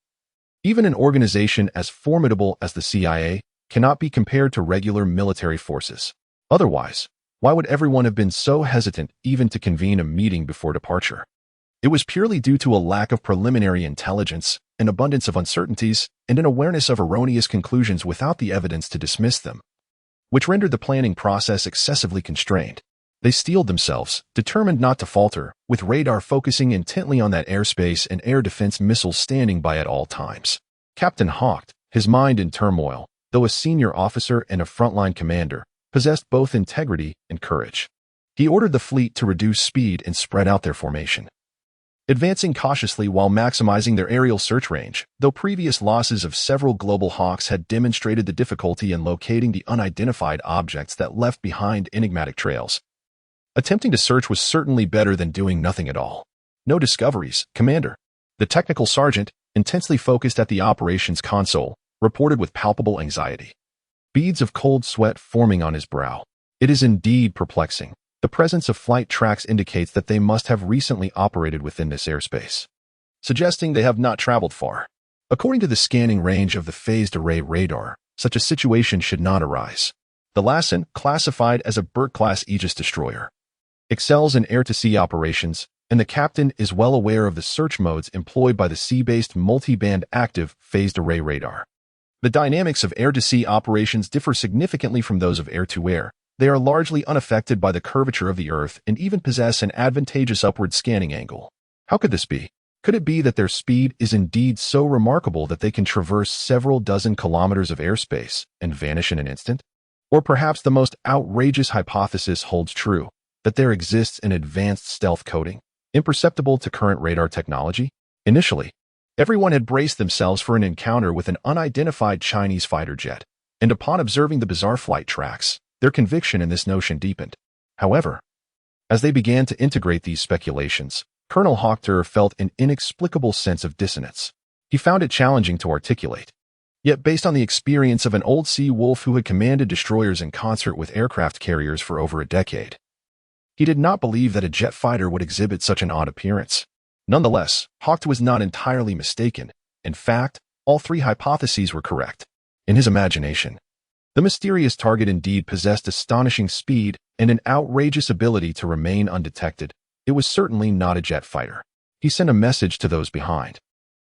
even an organization as formidable as the CIA cannot be compared to regular military forces. Otherwise, why would everyone have been so hesitant even to convene a meeting before departure? It was purely due to a lack of preliminary intelligence, an abundance of uncertainties, and an awareness of erroneous conclusions without the evidence to dismiss them, which rendered the planning process excessively constrained. They steeled themselves, determined not to falter, with radar focusing intently on that airspace and air defense missiles standing by at all times. Captain Hawk, his mind in turmoil, though a senior officer and a frontline commander, possessed both integrity and courage. He ordered the fleet to reduce speed and spread out their formation, advancing cautiously while maximizing their aerial search range, though previous losses of several Global Hawks had demonstrated the difficulty in locating the unidentified objects that left behind enigmatic trails. Attempting to search was certainly better than doing nothing at all. No discoveries, Commander. The technical sergeant, intensely focused at the operations console, reported with palpable anxiety, beads of cold sweat forming on his brow. It is indeed perplexing. The presence of flight tracks indicates that they must have recently operated within this airspace, suggesting they have not traveled far. According to the scanning range of the phased array radar, such a situation should not arise. The Lassen, classified as a Burke-class Aegis destroyer, excels in air-to-sea operations, and the captain is well aware of the search modes employed by the sea-based multi-band active phased array radar. The dynamics of air-to-sea operations differ significantly from those of air-to-air. They are largely unaffected by the curvature of the Earth and even possess an advantageous upward scanning angle. How could this be? Could it be that their speed is indeed so remarkable that they can traverse several dozen kilometers of airspace and vanish in an instant? Or perhaps the most outrageous hypothesis holds true, that there exists an advanced stealth coating, imperceptible to current radar technology? Initially, everyone had braced themselves for an encounter with an unidentified Chinese fighter jet, and upon observing the bizarre flight tracks, their conviction in this notion deepened. However, as they began to integrate these speculations, Colonel Hawker felt an inexplicable sense of dissonance. He found it challenging to articulate. Yet based on the experience of an old sea wolf who had commanded destroyers in concert with aircraft carriers for over a decade, he did not believe that a jet fighter would exhibit such an odd appearance. Nonetheless, Hawker was not entirely mistaken. In fact, all three hypotheses were correct. In his imagination, the mysterious target indeed possessed astonishing speed and an outrageous ability to remain undetected. It was certainly not a jet fighter. He sent a message to those behind,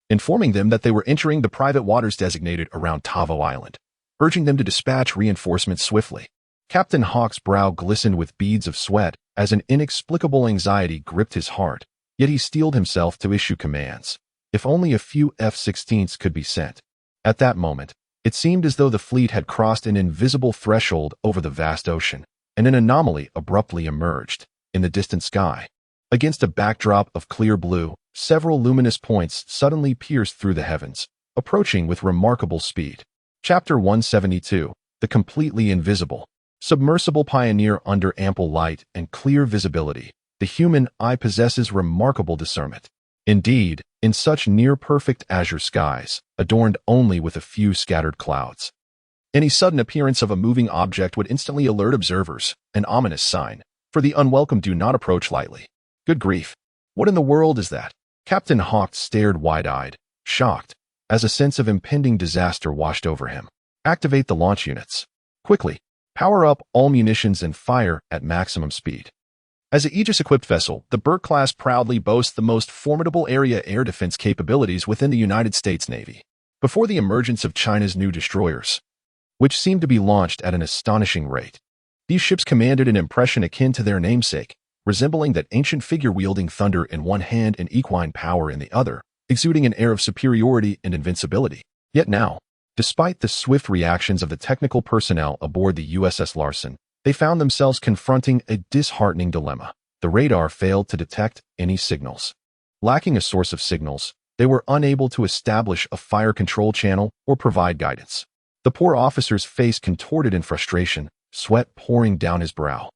informing them that they were entering the private waters designated around Tavo Island, urging them to dispatch reinforcements swiftly. Captain Hawk's brow glistened with beads of sweat as an inexplicable anxiety gripped his heart, yet he steeled himself to issue commands. If only a few F-16s could be sent. At that moment, it seemed as though the fleet had crossed an invisible threshold over the vast ocean, and an anomaly abruptly emerged. In the distant sky, against a backdrop of clear blue, several luminous points suddenly pierced through the heavens, approaching with remarkable speed. Chapter 172, The Completely Invisible. Submersible pioneer. Under ample light and clear visibility, the human eye possesses remarkable discernment. Indeed, in such near-perfect azure skies, adorned only with a few scattered clouds, any sudden appearance of a moving object would instantly alert observers, an ominous sign, for the unwelcome do not approach lightly. Good grief! What in the world is that? Captain Hawk stared wide-eyed, shocked, as a sense of impending disaster washed over him. Activate the launch units. Quickly, power up all munitions and fire at maximum speed. As an Aegis-equipped vessel, the Burke-class proudly boasts the most formidable area air defense capabilities within the United States Navy. Before the emergence of China's new destroyers, which seemed to be launched at an astonishing rate, these ships commanded an impression akin to their namesake, resembling that ancient figure wielding thunder in one hand and equine power in the other, exuding an air of superiority and invincibility. Yet now, despite the swift reactions of the technical personnel aboard the USS Larson, they found themselves confronting a disheartening dilemma. The radar failed to detect any signals. Lacking a source of signals, they were unable to establish a fire control channel or provide guidance. The poor officer's face contorted in frustration, sweat pouring down his brow.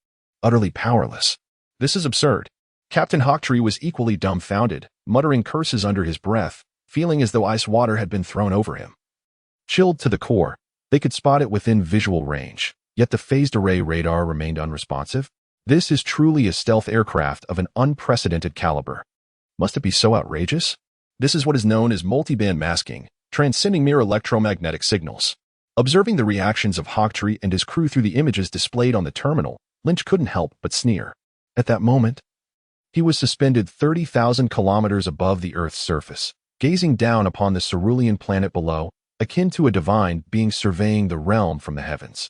Utterly powerless. This is absurd. Captain Hawktree was equally dumbfounded, muttering curses under his breath, feeling as though ice water had been thrown over him. Chilled to the core, they could spot it within visual range, yet the phased array radar remained unresponsive. This is truly a stealth aircraft of an unprecedented caliber. Must it be so outrageous? This is what is known as multiband masking, transcending mere electromagnetic signals. Observing the reactions of Hawktree and his crew through the images displayed on the terminal, Lynch couldn't help but sneer. At that moment, he was suspended 30,000 kilometers above the Earth's surface, gazing down upon the cerulean planet below, akin to a divine being surveying the realm from the heavens.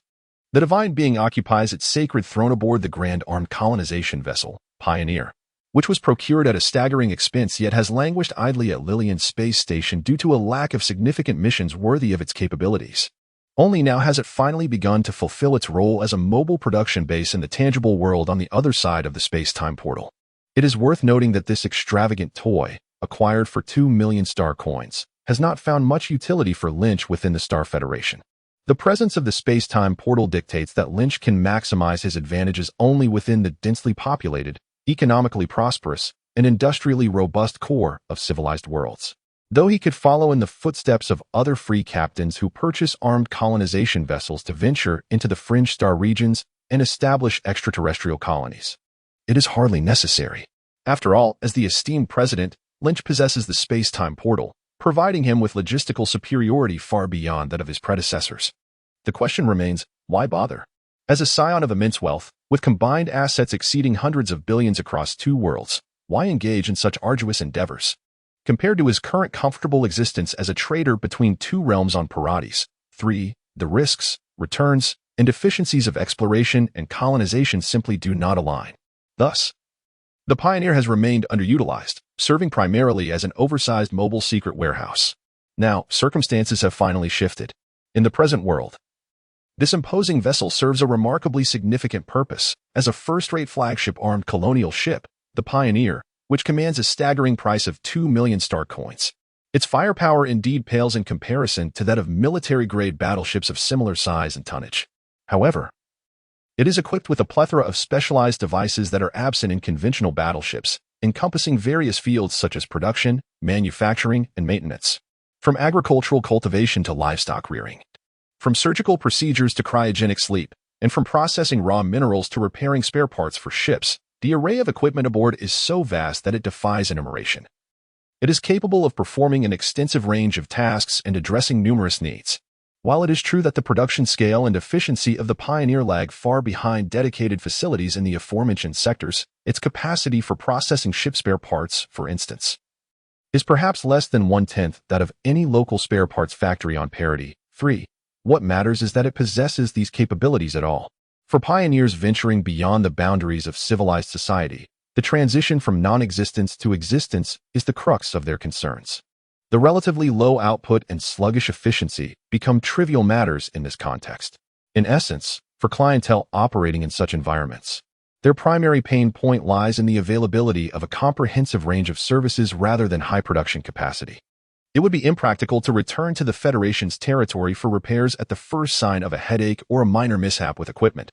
The divine being occupies its sacred throne aboard the grand armed colonization vessel, Pioneer, which was procured at a staggering expense yet has languished idly at Lilian Space Station due to a lack of significant missions worthy of its capabilities. Only now has it finally begun to fulfill its role as a mobile production base in the tangible world on the other side of the space-time portal. It is worth noting that this extravagant toy, acquired for 2 million star coins, has not found much utility for Lynch within the Star Federation. The presence of the space-time portal dictates that Lynch can maximize his advantages only within the densely populated, economically prosperous, and industrially robust core of civilized worlds. Though he could follow in the footsteps of other free captains who purchase armed colonization vessels to venture into the fringe star regions and establish extraterrestrial colonies, it is hardly necessary. After all, as the esteemed president, Lynch possesses the space-time portal, providing him with logistical superiority far beyond that of his predecessors. The question remains, why bother? As a scion of immense wealth, With combined assets exceeding hundreds of billions across two worlds, why engage in such arduous endeavors? Compared to his current comfortable existence as a trader between two realms on Parades, 3. The risks, returns, and efficiencies of exploration and colonization simply do not align. Thus, the Pioneer has remained underutilized, serving primarily as an oversized mobile secret warehouse. Now, circumstances have finally shifted. In the present world, this imposing vessel serves a remarkably significant purpose as a first-rate flagship armed colonial ship, the Pioneer, which commands a staggering price of 2 million star coins. Its firepower indeed pales in comparison to that of military-grade battleships of similar size and tonnage. However, it is equipped with a plethora of specialized devices that are absent in conventional battleships, encompassing various fields such as production, manufacturing, and maintenance. From agricultural cultivation to livestock rearing. From surgical procedures to cryogenic sleep, and from processing raw minerals to repairing spare parts for ships, the array of equipment aboard is so vast that it defies enumeration. It is capable of performing an extensive range of tasks and addressing numerous needs. While it is true that the production scale and efficiency of the Pioneer lag far behind dedicated facilities in the aforementioned sectors, its capacity for processing ship spare parts, for instance, is perhaps less than 1/10 that of any local spare parts factory on parity. 3. What matters is that it possesses these capabilities at all. For pioneers venturing beyond the boundaries of civilized society, the transition from non-existence to existence is the crux of their concerns. The relatively low output and sluggish efficiency become trivial matters in this context. In essence, for clientele operating in such environments, their primary pain point lies in the availability of a comprehensive range of services rather than high production capacity. It would be impractical to return to the Federation's territory for repairs at the first sign of a headache or a minor mishap with equipment,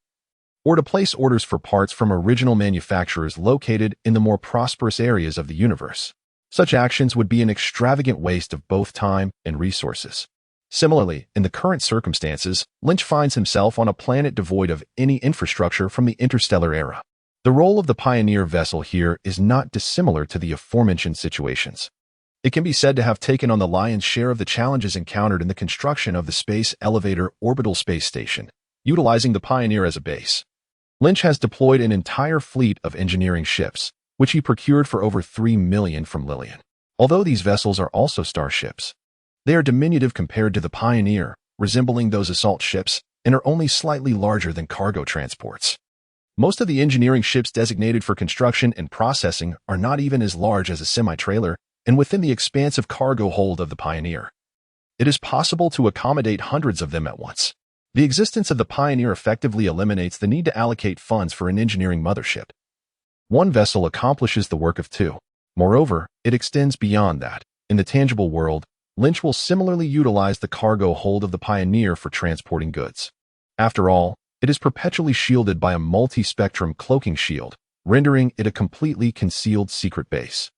or to place orders for parts from original manufacturers located in the more prosperous areas of the universe. Such actions would be an extravagant waste of both time and resources. Similarly, in the current circumstances, Lynch finds himself on a planet devoid of any infrastructure from the interstellar era. The role of the Pioneer vessel here is not dissimilar to the aforementioned situations. It can be said to have taken on the lion's share of the challenges encountered in the construction of the Space Elevator Orbital Space Station, utilizing the Pioneer as a base. Lynch has deployed an entire fleet of engineering ships, which he procured for over 3 million from Lilian. Although these vessels are also starships, they are diminutive compared to the Pioneer, resembling those assault ships, and are only slightly larger than cargo transports. Most of the engineering ships designated for construction and processing are not even as large as a semi-trailer, and within the expansive cargo hold of the Pioneer, it is possible to accommodate hundreds of them at once. The existence of the Pioneer effectively eliminates the need to allocate funds for an engineering mothership. One vessel accomplishes the work of two. Moreover, it extends beyond that. In the tangible world, Lynch will similarly utilize the cargo hold of the Pioneer for transporting goods. After all, it is perpetually shielded by a multi-spectrum cloaking shield, rendering it a completely concealed secret base.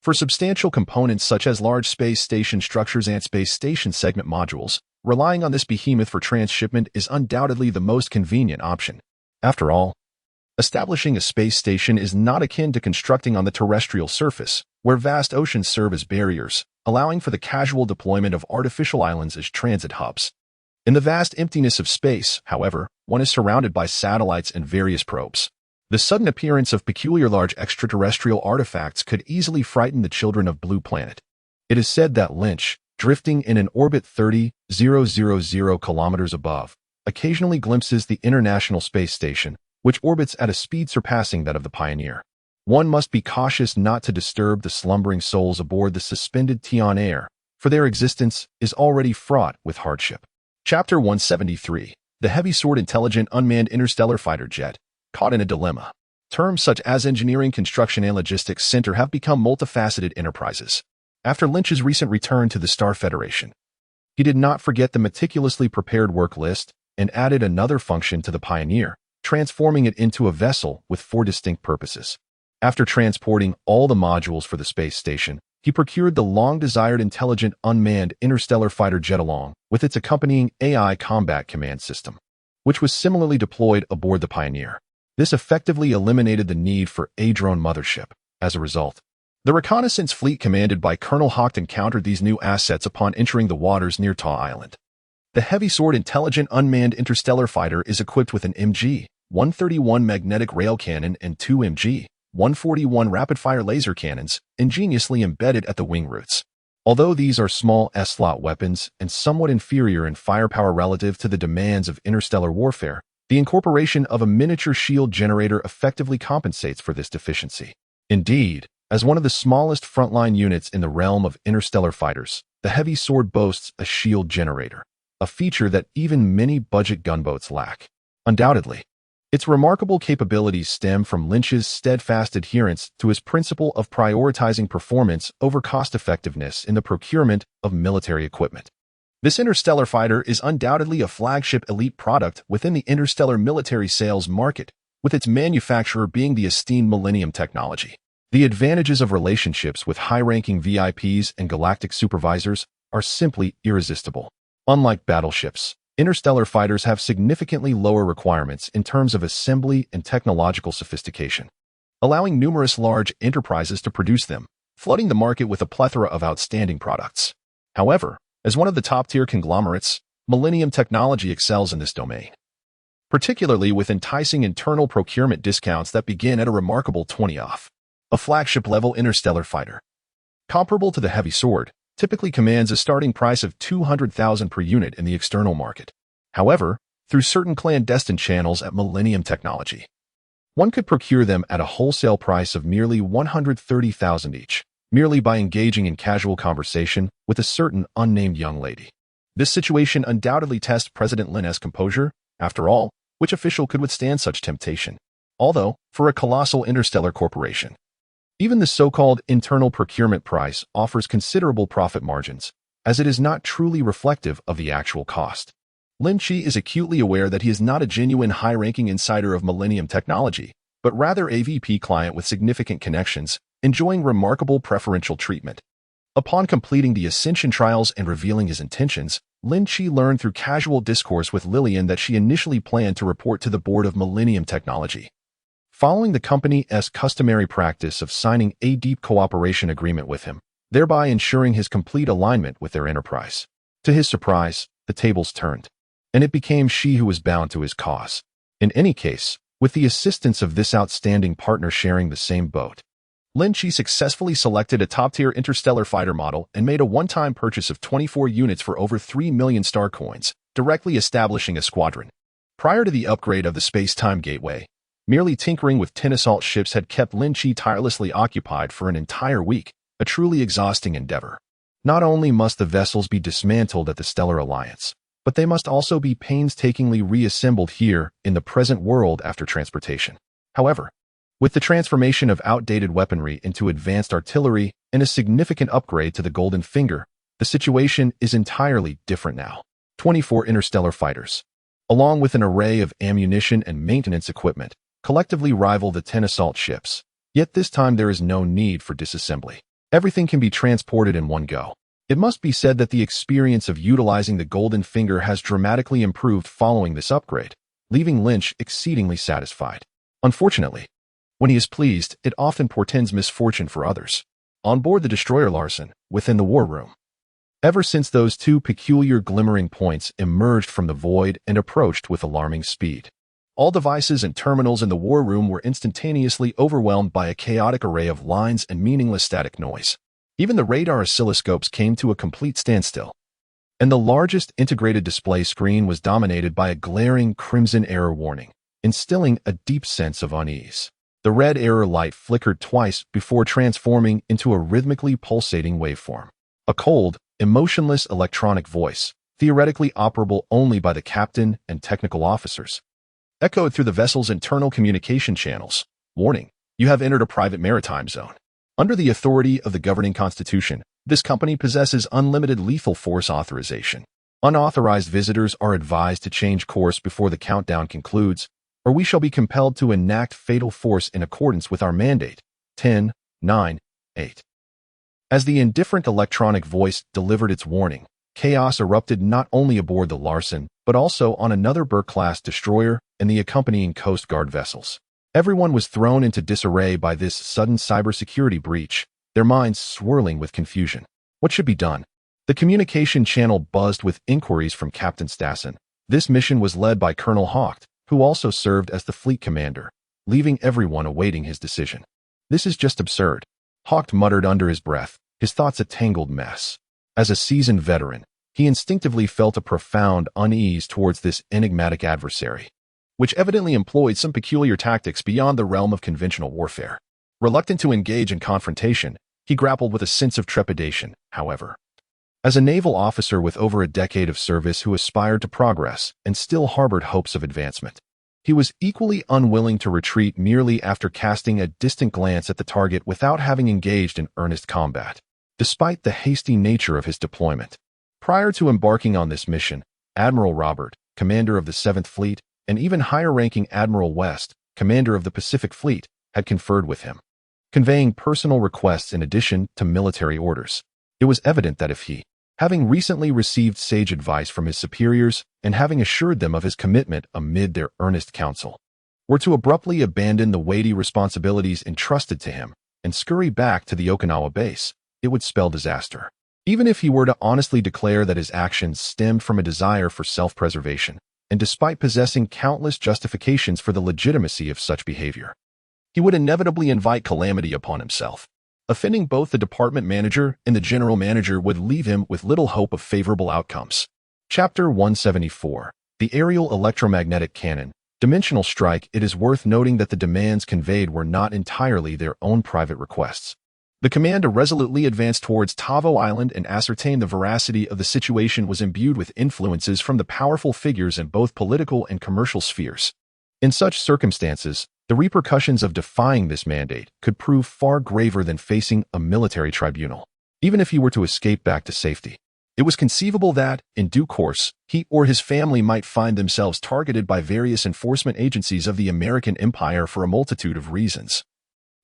For substantial components such as large space station structures and space station segment modules, relying on this behemoth for transshipment is undoubtedly the most convenient option. After all, establishing a space station is not akin to constructing on the terrestrial surface, where vast oceans serve as barriers, allowing for the casual deployment of artificial islands as transit hubs. In the vast emptiness of space, however, one is surrounded by satellites and various probes. The sudden appearance of peculiar large extraterrestrial artifacts could easily frighten the children of Blue Planet. It is said that Lynch, drifting in an orbit 30,000 kilometers above, occasionally glimpses the International Space Station, which orbits at a speed surpassing that of the Pioneer. One must be cautious not to disturb the slumbering souls aboard the suspended Tian Air, for their existence is already fraught with hardship. Chapter 173. The Heavy Sword Intelligent Unmanned Interstellar Fighter Jet, Caught in a Dilemma. Terms such as engineering, construction, and logistics center have become multifaceted enterprises. After Lynch's recent return to the Star Federation, he did not forget the meticulously prepared work list and added another function to the Pioneer, transforming it into a vessel with 4 distinct purposes. After transporting all the modules for the space station, he procured the long-desired intelligent unmanned interstellar fighter jet along with its accompanying AI combat command system, which was similarly deployed aboard the Pioneer. This effectively eliminated the need for a drone mothership. As a result, the reconnaissance fleet commanded by Colonel Hawk encountered these new assets upon entering the waters near Taw Island. The Heavy Sword Intelligent Unmanned Interstellar Fighter is equipped with an MG 131 magnetic rail cannon and 2 MG-141 rapid-fire laser cannons ingeniously embedded at the wing roots. Although these are small S-slot weapons and somewhat inferior in firepower relative to the demands of interstellar warfare, the incorporation of a miniature shield generator effectively compensates for this deficiency. Indeed, as one of the smallest frontline units in the realm of interstellar fighters, the heavy sword boasts a shield generator, a feature that even mini-budget gunboats lack. Undoubtedly, its remarkable capabilities stem from Lin Qi's steadfast adherence to his principle of prioritizing performance over cost-effectiveness in the procurement of military equipment. This interstellar fighter is undoubtedly a flagship elite product within the interstellar military sales market, with its manufacturer being the esteemed Millennium Technology. The advantages of relationships with high-ranking VIPs and galactic supervisors are simply irresistible. Unlike battleships, interstellar fighters have significantly lower requirements in terms of assembly and technological sophistication, allowing numerous large enterprises to produce them, flooding the market with a plethora of outstanding products. However, as one of the top-tier conglomerates, Millennium Technology excels in this domain, particularly with enticing internal procurement discounts that begin at a remarkable 20 off. A flagship-level interstellar fighter, comparable to the Heavy Sword, typically commands a starting price of $200,000 per unit in the external market. However, through certain clandestine channels at Millennium Technology, one could procure them at a wholesale price of merely $130,000 each, merely by engaging in casual conversation with a certain unnamed young lady. This situation undoubtedly tests President Lin's composure. After all, which official could withstand such temptation? Although, for a colossal interstellar corporation, even the so-called internal procurement price offers considerable profit margins, as it is not truly reflective of the actual cost. Lin Qi is acutely aware that he is not a genuine high-ranking insider of Millennium Technology, but rather a VP client with significant connections, enjoying remarkable preferential treatment. Upon completing the Ascension trials and revealing his intentions, Lin Qi learned through casual discourse with Lillian that she initially planned to report to the board of Millennium Technology, following the company's customary practice of signing a deep cooperation agreement with him, thereby ensuring his complete alignment with their enterprise. To his surprise, the tables turned, and it became she who was bound to his cause. In any case, with the assistance of this outstanding partner sharing the same boat, Lin Qi successfully selected a top-tier interstellar fighter model and made a one-time purchase of 24 units for over 3 million star coins, directly establishing a squadron. Prior to the upgrade of the space-time gateway, merely tinkering with 10 assault ships had kept Lin Qi tirelessly occupied for an entire week, a truly exhausting endeavor. Not only must the vessels be dismantled at the Stellar Alliance, but they must also be painstakingly reassembled here in the present world after transportation. However, with the transformation of outdated weaponry into advanced artillery and a significant upgrade to the Golden Finger, the situation is entirely different now. 24 interstellar fighters, along with an array of ammunition and maintenance equipment, collectively rival the 10 assault ships. Yet this time there is no need for disassembly. Everything can be transported in one go. It must be said that the experience of utilizing the Golden Finger has dramatically improved following this upgrade, leaving Lynch exceedingly satisfied. Unfortunately, when he is pleased, it often portends misfortune for others. On board the destroyer Larsen, within the war room, ever since those two peculiar glimmering points emerged from the void and approached with alarming speed, all devices and terminals in the war room were instantaneously overwhelmed by a chaotic array of lines and meaningless static noise. Even the radar oscilloscopes came to a complete standstill, and the largest integrated display screen was dominated by a glaring crimson error warning, instilling a deep sense of unease. The red error light flickered twice before transforming into a rhythmically pulsating waveform. A cold, emotionless electronic voice, theoretically operable only by the captain and technical officers, echoed through the vessel's internal communication channels. Warning, you have entered a private maritime zone. Under the authority of the governing constitution, this company possesses unlimited lethal force authorization. Unauthorized visitors are advised to change course before the countdown concludes, or we shall be compelled to enact fatal force in accordance with our mandate. 10, 9, 8. As the indifferent electronic voice delivered its warning, chaos erupted not only aboard the Larsen, but also on another Burke-class destroyer and the accompanying Coast Guard vessels. Everyone was thrown into disarray by this sudden cybersecurity breach, their minds swirling with confusion. What should be done? The communication channel buzzed with inquiries from Captain Stassen. This mission was led by Colonel Haupt, who also served as the fleet commander, leaving everyone awaiting his decision. "This is just absurd," Hawk muttered under his breath, his thoughts a tangled mess. As a seasoned veteran, he instinctively felt a profound unease towards this enigmatic adversary, which evidently employed some peculiar tactics beyond the realm of conventional warfare. Reluctant to engage in confrontation, he grappled with a sense of trepidation, however. As a naval officer with over a decade of service who aspired to progress and still harbored hopes of advancement, he was equally unwilling to retreat merely after casting a distant glance at the target without having engaged in earnest combat. Despite the hasty nature of his deployment, prior to embarking on this mission, Admiral Robert, commander of the 7th Fleet, and even higher-ranking Admiral West, commander of the Pacific Fleet, had conferred with him, conveying personal requests in addition to military orders. It was evident that if he, having recently received sage advice from his superiors and having assured them of his commitment amid their earnest counsel, were to abruptly abandon the weighty responsibilities entrusted to him and scurry back to the Okinawa base, it would spell disaster. Even if he were to honestly declare that his actions stemmed from a desire for self-preservation, and despite possessing countless justifications for the legitimacy of such behavior, he would inevitably invite calamity upon himself. Offending both the department manager and the general manager would leave him with little hope of favorable outcomes. Chapter 174. The Aerial Electromagnetic Cannon. Dimensional Strike. It is worth noting that the demands conveyed were not entirely their own private requests. The command resolutely advanced towards Tavo Island and ascertained the veracity of the situation was imbued with influences from the powerful figures in both political and commercial spheres. In such circumstances, the repercussions of defying this mandate could prove far graver than facing a military tribunal. Even if he were to escape back to safety, it was conceivable that, in due course, he or his family might find themselves targeted by various enforcement agencies of the American Empire for a multitude of reasons,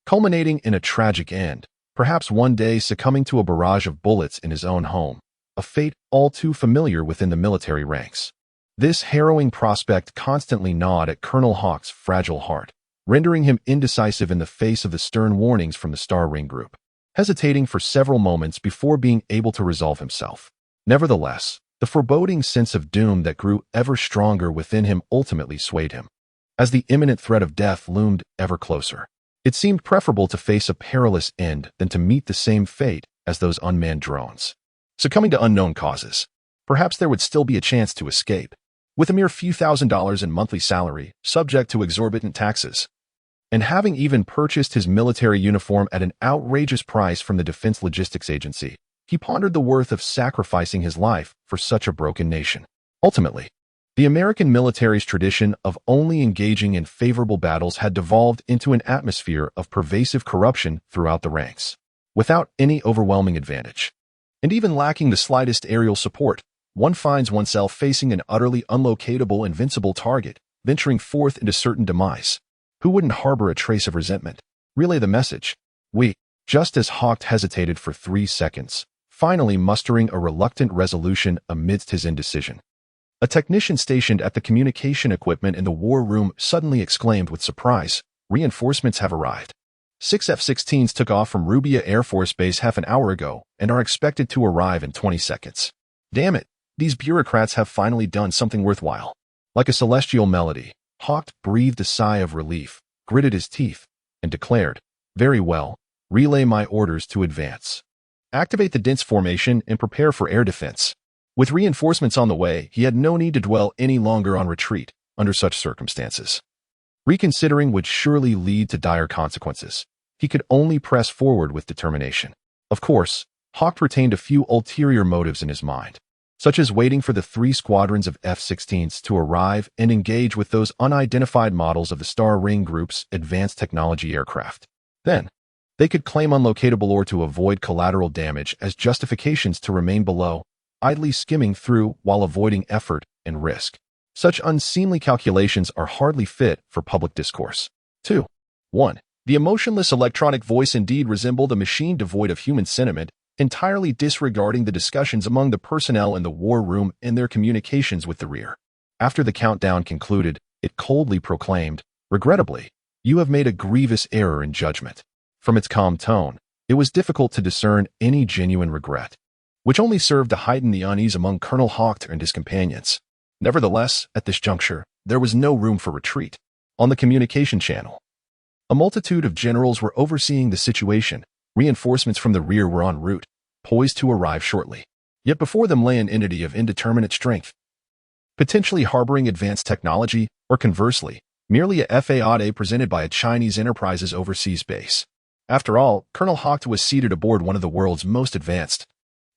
culminating in a tragic end, perhaps one day succumbing to a barrage of bullets in his own home, a fate all too familiar within the military ranks. This harrowing prospect constantly gnawed at Colonel Hawk's fragile heart, rendering him indecisive in the face of the stern warnings from the Star Ring Group, hesitating for several moments before being able to resolve himself. Nevertheless, the foreboding sense of doom that grew ever stronger within him ultimately swayed him. As the imminent threat of death loomed ever closer, it seemed preferable to face a perilous end than to meet the same fate as those unmanned drones. Succumbing to unknown causes, perhaps there would still be a chance to escape. With a mere few $1,000s in monthly salary, subject to exorbitant taxes, and having even purchased his military uniform at an outrageous price from the Defense Logistics Agency, he pondered the worth of sacrificing his life for such a broken nation. Ultimately, the American military's tradition of only engaging in favorable battles had devolved into an atmosphere of pervasive corruption throughout the ranks, without any overwhelming advantage. And even lacking the slightest aerial support, one finds oneself facing an utterly unlocatable, invincible target, venturing forth into certain demise. Who wouldn't harbor a trace of resentment? Relay the message. Just as Hawk hesitated for 3 seconds, finally mustering a reluctant resolution amidst his indecision, a technician stationed at the communication equipment in the war room suddenly exclaimed with surprise, "Reinforcements have arrived. 6 F-16s took off from Rubia Air Force Base half an hour ago and are expected to arrive in 20 seconds. Damn it, these bureaucrats have finally done something worthwhile." Like a celestial melody, Hawk breathed a sigh of relief, gritted his teeth, and declared, "Very well, relay my orders to advance. Activate the dense formation and prepare for air defense." With reinforcements on the way, he had no need to dwell any longer on retreat under such circumstances. Reconsidering would surely lead to dire consequences. He could only press forward with determination. Of course, Hawk retained a few ulterior motives in his mind, such as waiting for the 3 squadrons of F-16s to arrive and engage with those unidentified models of the Star Ring Group's advanced technology aircraft. Then, they could claim unlocatable ore to avoid collateral damage as justifications to remain below, idly skimming through while avoiding effort and risk. Such unseemly calculations are hardly fit for public discourse. 2. 1. The emotionless electronic voice indeed resembled a machine devoid of human sentiment, entirely disregarding the discussions among the personnel in the war room and their communications with the rear. After the countdown concluded, it coldly proclaimed, "Regrettably, you have made a grievous error in judgment." From its calm tone, it was difficult to discern any genuine regret, which only served to heighten the unease among Colonel Hawk and his companions. Nevertheless, at this juncture, there was no room for retreat. On the communication channel, a multitude of generals were overseeing the situation. Reinforcements from the rear were en route, poised to arrive shortly. Yet before them lay an entity of indeterminate strength, potentially harboring advanced technology, or conversely, merely a FAAD presented by a Chinese enterprise's overseas base. After all, Colonel Hawk was seated aboard one of the world's most advanced,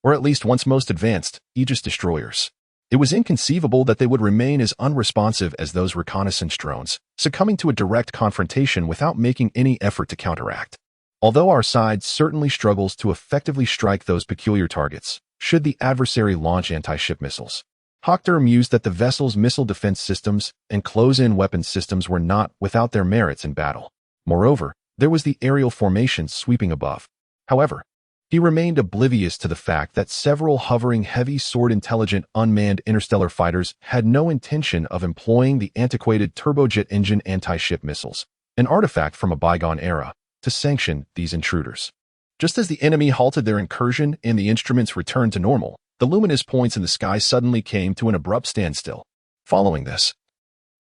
or at least once most advanced, Aegis destroyers. It was inconceivable that they would remain as unresponsive as those reconnaissance drones, succumbing to a direct confrontation without making any effort to counteract. Although our side certainly struggles to effectively strike those peculiar targets, should the adversary launch anti-ship missiles, Hawker mused that the vessel's missile defense systems and close-in weapons systems were not without their merits in battle. Moreover, there was the aerial formation sweeping above. However, he remained oblivious to the fact that several hovering heavy sword-intelligent unmanned interstellar fighters had no intention of employing the antiquated turbojet engine anti-ship missiles, an artifact from a bygone era, to sanction these intruders. Just as the enemy halted their incursion and the instruments returned to normal, the luminous points in the sky suddenly came to an abrupt standstill. Following this,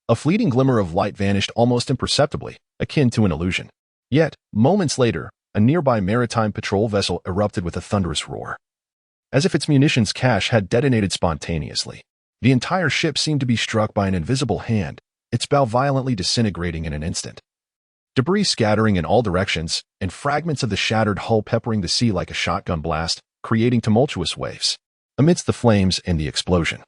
a fleeting glimmer of light vanished almost imperceptibly, akin to an illusion. Yet, moments later, a nearby maritime patrol vessel erupted with a thunderous roar. As if its munitions cache had detonated spontaneously, the entire ship seemed to be struck by an invisible hand, its bow violently disintegrating in an instant. Debris scattering in all directions, and fragments of the shattered hull peppering the sea like a shotgun blast, creating tumultuous waves. Amidst the flames and the explosion,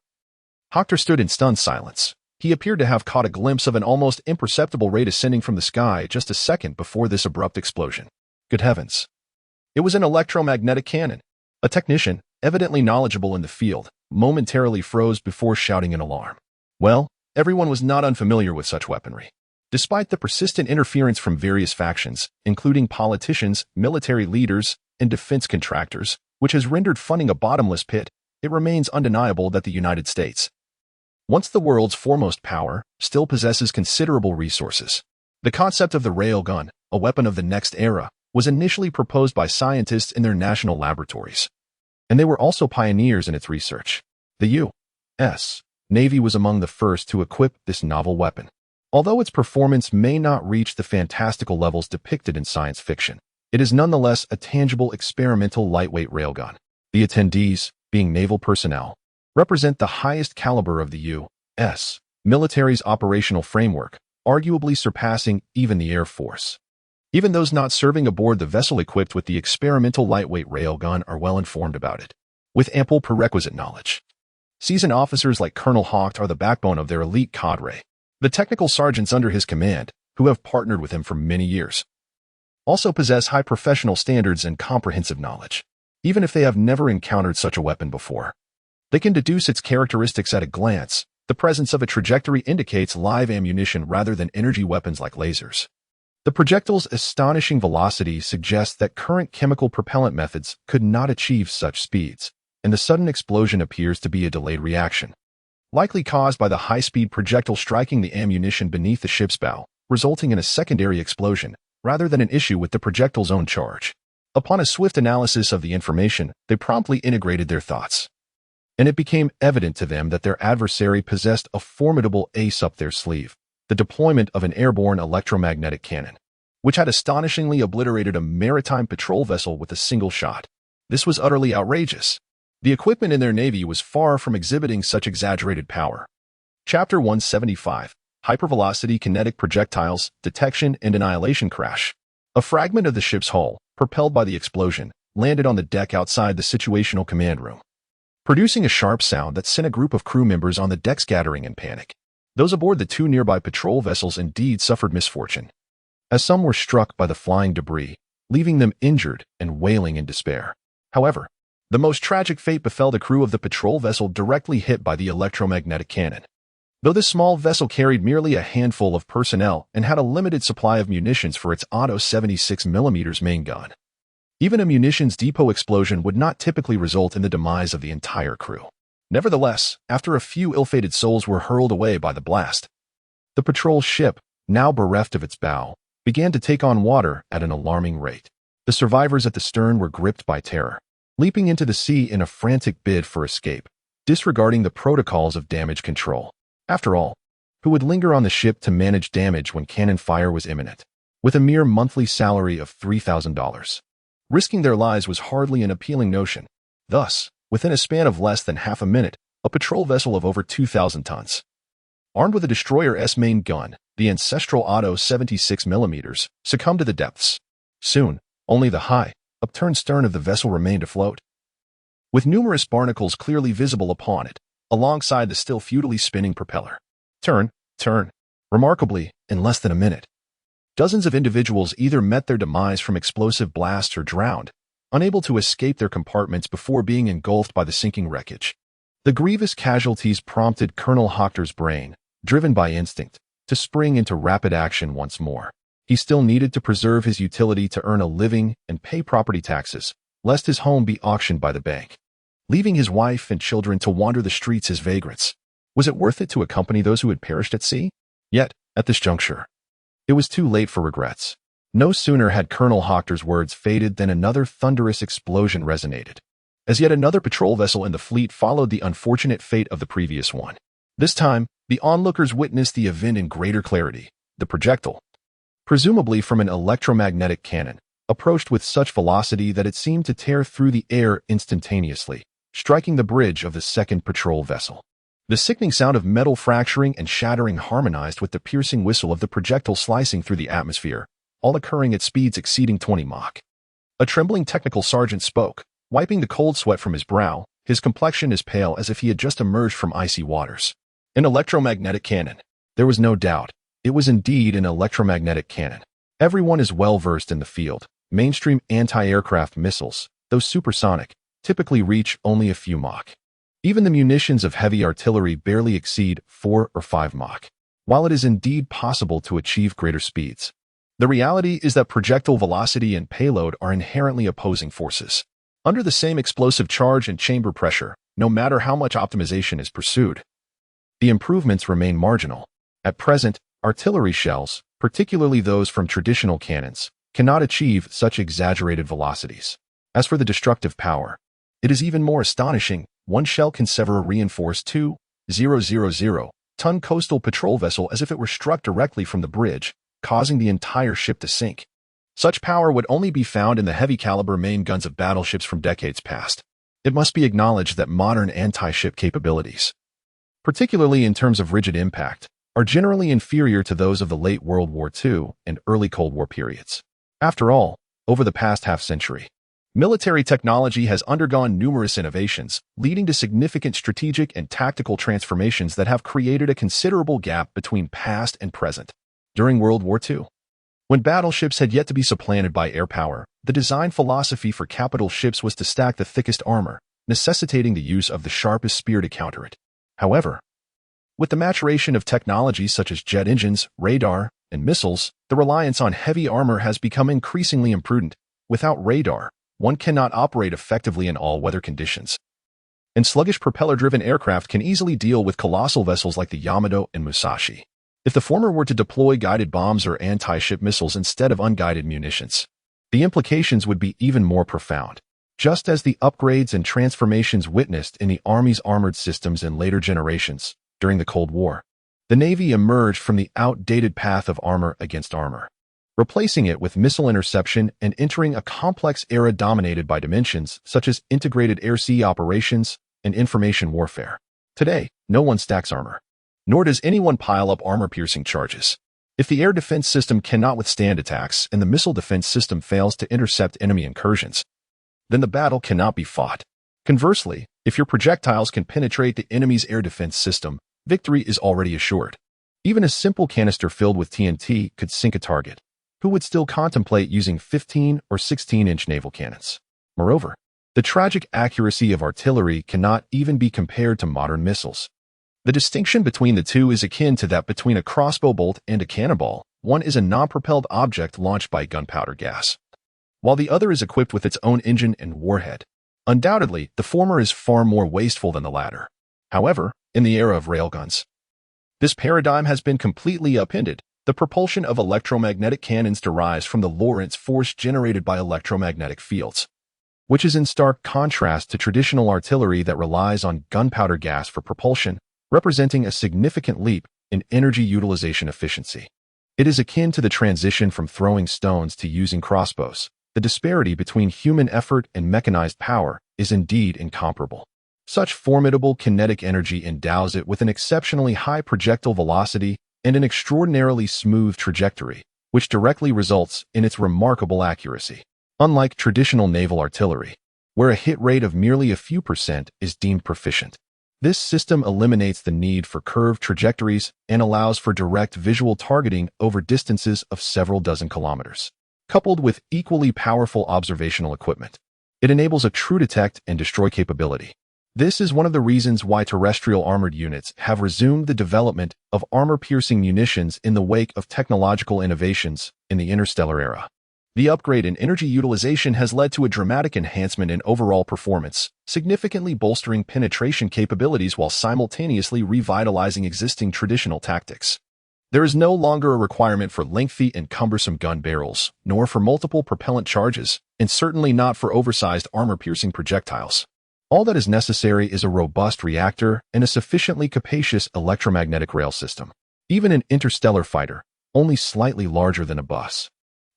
Hawker stood in stunned silence. He appeared to have caught a glimpse of an almost imperceptible ray descending from the sky just a second before this abrupt explosion. Good heavens! It was an electromagnetic cannon. A technician, evidently knowledgeable in the field, momentarily froze before shouting in alarm. Well, everyone was not unfamiliar with such weaponry. Despite the persistent interference from various factions, including politicians, military leaders, and defense contractors, which has rendered funding a bottomless pit, it remains undeniable that the United States, once the world's foremost power, still possesses considerable resources. The concept of the railgun, a weapon of the next era, was initially proposed by scientists in their national laboratories, and they were also pioneers in its research. The U.S. Navy was among the first to equip this novel weapon. Although its performance may not reach the fantastical levels depicted in science fiction, it is nonetheless a tangible experimental lightweight railgun. The attendees, being naval personnel, represent the highest caliber of the U.S. military's operational framework, arguably surpassing even the Air Force. Even those not serving aboard the vessel equipped with the experimental lightweight railgun are well informed about it, with ample prerequisite knowledge. Seasoned officers like Colonel Hawk are the backbone of their elite cadre. The technical sergeants under his command, who have partnered with him for many years, also possess high professional standards and comprehensive knowledge. Even if they have never encountered such a weapon before, they can deduce its characteristics at a glance. The presence of a trajectory indicates live ammunition rather than energy weapons like lasers. The projectile's astonishing velocity suggests that current chemical propellant methods could not achieve such speeds, and the sudden explosion appears to be a delayed reaction, likely caused by the high-speed projectile striking the ammunition beneath the ship's bow, resulting in a secondary explosion, rather than an issue with the projectile's own charge. Upon a swift analysis of the information, they promptly integrated their thoughts, and it became evident to them that their adversary possessed a formidable ace up their sleeve, the deployment of an airborne electromagnetic cannon, which had astonishingly obliterated a maritime patrol vessel with a single shot. This was utterly outrageous. The equipment in their navy was far from exhibiting such exaggerated power. Chapter 175, Hypervelocity Kinetic Projectiles, Detection and Annihilation Crash. A fragment of the ship's hull, propelled by the explosion, landed on the deck outside the situational command room, producing a sharp sound that sent a group of crew members on the deck scattering in panic. Those aboard the two nearby patrol vessels indeed suffered misfortune, as some were struck by the flying debris, leaving them injured and wailing in despair. However, the most tragic fate befell the crew of the patrol vessel directly hit by the electromagnetic cannon. Though this small vessel carried merely a handful of personnel and had a limited supply of munitions for its auto 76mm main gun, even a munitions depot explosion would not typically result in the demise of the entire crew. Nevertheless, after a few ill-fated souls were hurled away by the blast, the patrol ship, now bereft of its bow, began to take on water at an alarming rate. The survivors at the stern were gripped by terror, leaping into the sea in a frantic bid for escape, disregarding the protocols of damage control. After all, who would linger on the ship to manage damage when cannon fire was imminent, with a mere monthly salary of $3,000. Risking their lives was hardly an appealing notion. Thus, within a span of less than half a minute, a patrol vessel of over 2,000 tons, armed with a destroyer-S main gun, the ancestral Otto 76mm, succumbed to the depths. Soon, only the high, upturned stern of the vessel remained afloat, with numerous barnacles clearly visible upon it, alongside the still futilely spinning propeller. Turn. Remarkably, in less than a minute, dozens of individuals either met their demise from explosive blasts or drowned, unable to escape their compartments before being engulfed by the sinking wreckage. The grievous casualties prompted Colonel Hochter's brain, driven by instinct, to spring into rapid action once more. He still needed to preserve his utility to earn a living and pay property taxes, lest his home be auctioned by the bank. Leaving his wife and children to wander the streets as vagrants, was it worth it to accompany those who had perished at sea? Yet, at this juncture, it was too late for regrets. No sooner had Colonel Hochter's words faded than another thunderous explosion resonated, as yet another patrol vessel in the fleet followed the unfortunate fate of the previous one. This time, the onlookers witnessed the event in greater clarity. The projectile, presumably from an electromagnetic cannon, approached with such velocity that it seemed to tear through the air instantaneously, striking the bridge of the second patrol vessel. The sickening sound of metal fracturing and shattering harmonized with the piercing whistle of the projectile slicing through the atmosphere, all occurring at speeds exceeding 20 Mach. A trembling technical sergeant spoke, wiping the cold sweat from his brow, his complexion as pale as if he had just emerged from icy waters. An electromagnetic cannon. There was no doubt. It was indeed an electromagnetic cannon. Everyone is well versed in the field. Mainstream anti-aircraft missiles, though supersonic, typically reach only a few Mach. Even the munitions of heavy artillery barely exceed 4 or 5 Mach. While it is indeed possible to achieve greater speeds, the reality is that projectile velocity and payload are inherently opposing forces. Under the same explosive charge and chamber pressure, no matter how much optimization is pursued, the improvements remain marginal. At present, artillery shells, particularly those from traditional cannons, cannot achieve such exaggerated velocities. As for the destructive power, it is even more astonishing. One shell can sever a reinforced 2,000-ton coastal patrol vessel as if it were struck directly from the bridge, causing the entire ship to sink. Such power would only be found in the heavy-caliber main guns of battleships from decades past. It must be acknowledged that modern anti-ship capabilities, particularly in terms of rigid impact, are generally inferior to those of the late World War II and early Cold War periods. After all, over the past half-century, military technology has undergone numerous innovations, leading to significant strategic and tactical transformations that have created a considerable gap between past and present. During World War II, when battleships had yet to be supplanted by air power, the design philosophy for capital ships was to stack the thickest armor, necessitating the use of the sharpest spear to counter it. However, with the maturation of technologies such as jet engines, radar, and missiles, the reliance on heavy armor has become increasingly imprudent. Without radar, one cannot operate effectively in all weather conditions, and sluggish propeller-driven aircraft can easily deal with colossal vessels like the Yamato and Musashi. If the former were to deploy guided bombs or anti-ship missiles instead of unguided munitions, the implications would be even more profound. Just as the upgrades and transformations witnessed in the Army's armored systems in later generations, during the Cold War, the Navy emerged from the outdated path of armor against armor, replacing it with missile interception and entering a complex era dominated by dimensions such as integrated air-sea operations and information warfare. Today, no one stacks armor, nor does anyone pile up armor-piercing charges. If the air defense system cannot withstand attacks and the missile defense system fails to intercept enemy incursions, then the battle cannot be fought. Conversely, if your projectiles can penetrate the enemy's air defense system, victory is already assured. Even a simple canister filled with TNT could sink a target, who would still contemplate using 15 or 16-inch naval cannons. Moreover, the tragic accuracy of artillery cannot even be compared to modern missiles. The distinction between the two is akin to that between a crossbow bolt and a cannonball. One is a non-propelled object launched by gunpowder gas, while the other is equipped with its own engine and warhead. Undoubtedly, the former is far more wasteful than the latter. However, in the era of railguns, this paradigm has been completely upended. The propulsion of electromagnetic cannons derives from the Lorentz force generated by electromagnetic fields, which is in stark contrast to traditional artillery that relies on gunpowder gas for propulsion, representing a significant leap in energy utilization efficiency. It is akin to the transition from throwing stones to using crossbows. The disparity between human effort and mechanized power is indeed incomparable. Such formidable kinetic energy endows it with an exceptionally high projectile velocity and an extraordinarily smooth trajectory, which directly results in its remarkable accuracy. Unlike traditional naval artillery, where a hit rate of merely a few percent is deemed proficient, this system eliminates the need for curved trajectories and allows for direct visual targeting over distances of several dozen kilometers. Coupled with equally powerful observational equipment, it enables a true detect and destroy capability. This is one of the reasons why terrestrial armored units have resumed the development of armor-piercing munitions in the wake of technological innovations in the interstellar era. The upgrade in energy utilization has led to a dramatic enhancement in overall performance, significantly bolstering penetration capabilities while simultaneously revitalizing existing traditional tactics. There is no longer a requirement for lengthy and cumbersome gun barrels, nor for multiple propellant charges, and certainly not for oversized armor-piercing projectiles. All that is necessary is a robust reactor and a sufficiently capacious electromagnetic rail system. Even an interstellar fighter, only slightly larger than a bus,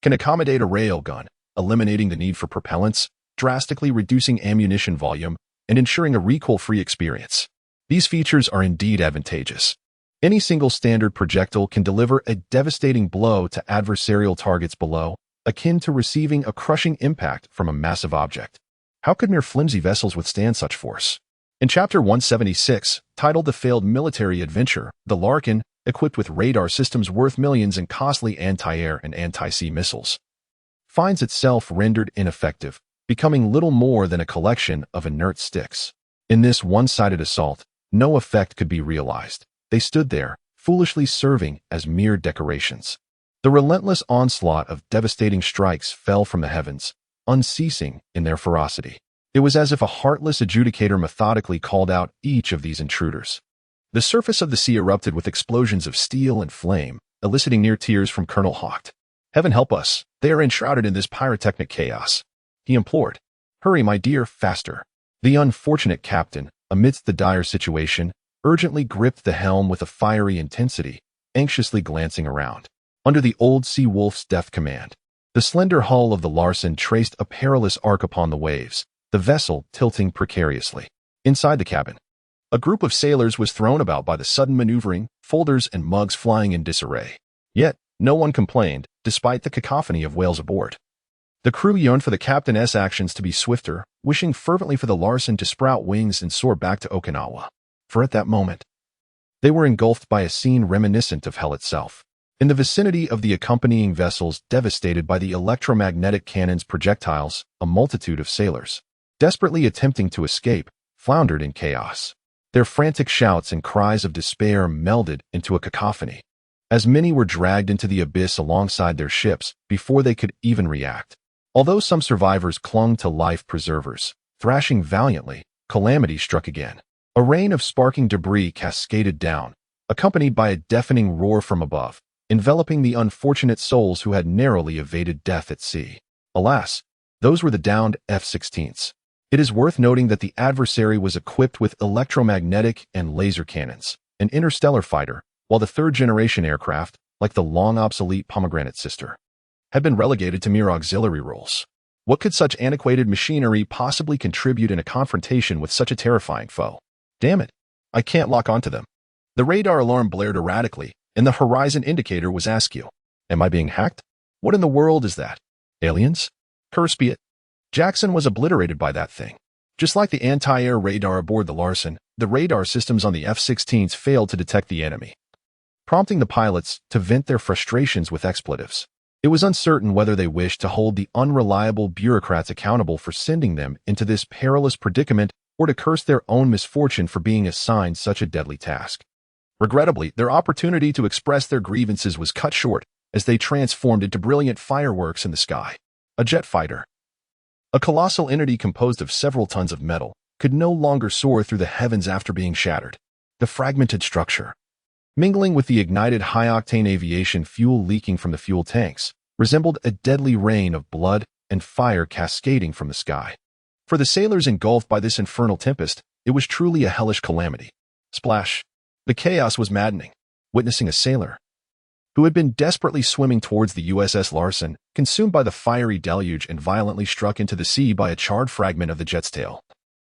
can accommodate a rail gun, eliminating the need for propellants, drastically reducing ammunition volume, and ensuring a recoil-free experience. These features are indeed advantageous. Any single standard projectile can deliver a devastating blow to adversarial targets below, akin to receiving a crushing impact from a massive object. How could mere flimsy vessels withstand such force? In Chapter 176, titled The Failed Military Adventure, the Larkin, equipped with radar systems worth millions and costly anti-air and anti-sea missiles, finds itself rendered ineffective, becoming little more than a collection of inert sticks. In this one-sided assault, no effect could be realized. They stood there, foolishly serving as mere decorations. The relentless onslaught of devastating strikes fell from the heavens, unceasing in their ferocity. It was as if a heartless adjudicator methodically called out each of these intruders. The surface of the sea erupted with explosions of steel and flame, eliciting near tears from Colonel Haupt. "Heaven help us, they are enshrouded in this pyrotechnic chaos," he implored. "Hurry, my dear, faster." The unfortunate captain, amidst the dire situation, urgently gripped the helm with a fiery intensity, anxiously glancing around. Under the old Sea Wolf's deft command, the slender hull of the Larsen traced a perilous arc upon the waves, the vessel tilting precariously. Inside the cabin, a group of sailors was thrown about by the sudden maneuvering, folders and mugs flying in disarray. Yet, no one complained, despite the cacophony of wails aboard. The crew yearned for the captain's actions to be swifter, wishing fervently for the Larsen to sprout wings and soar back to Okinawa. For at that moment, they were engulfed by a scene reminiscent of hell itself. In the vicinity of the accompanying vessels devastated by the electromagnetic cannon's projectiles, a multitude of sailors, desperately attempting to escape, floundered in chaos. Their frantic shouts and cries of despair melded into a cacophony, as many were dragged into the abyss alongside their ships before they could even react. Although some survivors clung to life preservers, thrashing valiantly, calamity struck again. A rain of sparking debris cascaded down, accompanied by a deafening roar from above, enveloping the unfortunate souls who had narrowly evaded death at sea. Alas, those were the downed F-16s. It is worth noting that the adversary was equipped with electromagnetic and laser cannons, an interstellar fighter, while the third-generation aircraft, like the long-obsolete Pomegranate Sister, had been relegated to mere auxiliary roles. What could such antiquated machinery possibly contribute in a confrontation with such a terrifying foe? Damn it, I can't lock onto them. The radar alarm blared erratically, and the horizon indicator was askew. Am I being hacked? What in the world is that? Aliens? Curse be it. Jackson was obliterated by that thing. Just like the anti-air radar aboard the Larsen, the radar systems on the F-16s failed to detect the enemy, prompting the pilots to vent their frustrations with expletives. It was uncertain whether they wished to hold the unreliable bureaucrats accountable for sending them into this perilous predicament or to curse their own misfortune for being assigned such a deadly task. Regrettably, their opportunity to express their grievances was cut short as they transformed into brilliant fireworks in the sky. A jet fighter, a colossal entity composed of several tons of metal, could no longer soar through the heavens after being shattered. The fragmented structure, mingling with the ignited high-octane aviation fuel leaking from the fuel tanks, resembled a deadly rain of blood and fire cascading from the sky. For the sailors engulfed by this infernal tempest, it was truly a hellish calamity. Splash! The chaos was maddening. witnessing a sailor who had been desperately swimming towards the USS Larsen, consumed by the fiery deluge and violently struck into the sea by a charred fragment of the jet's tail,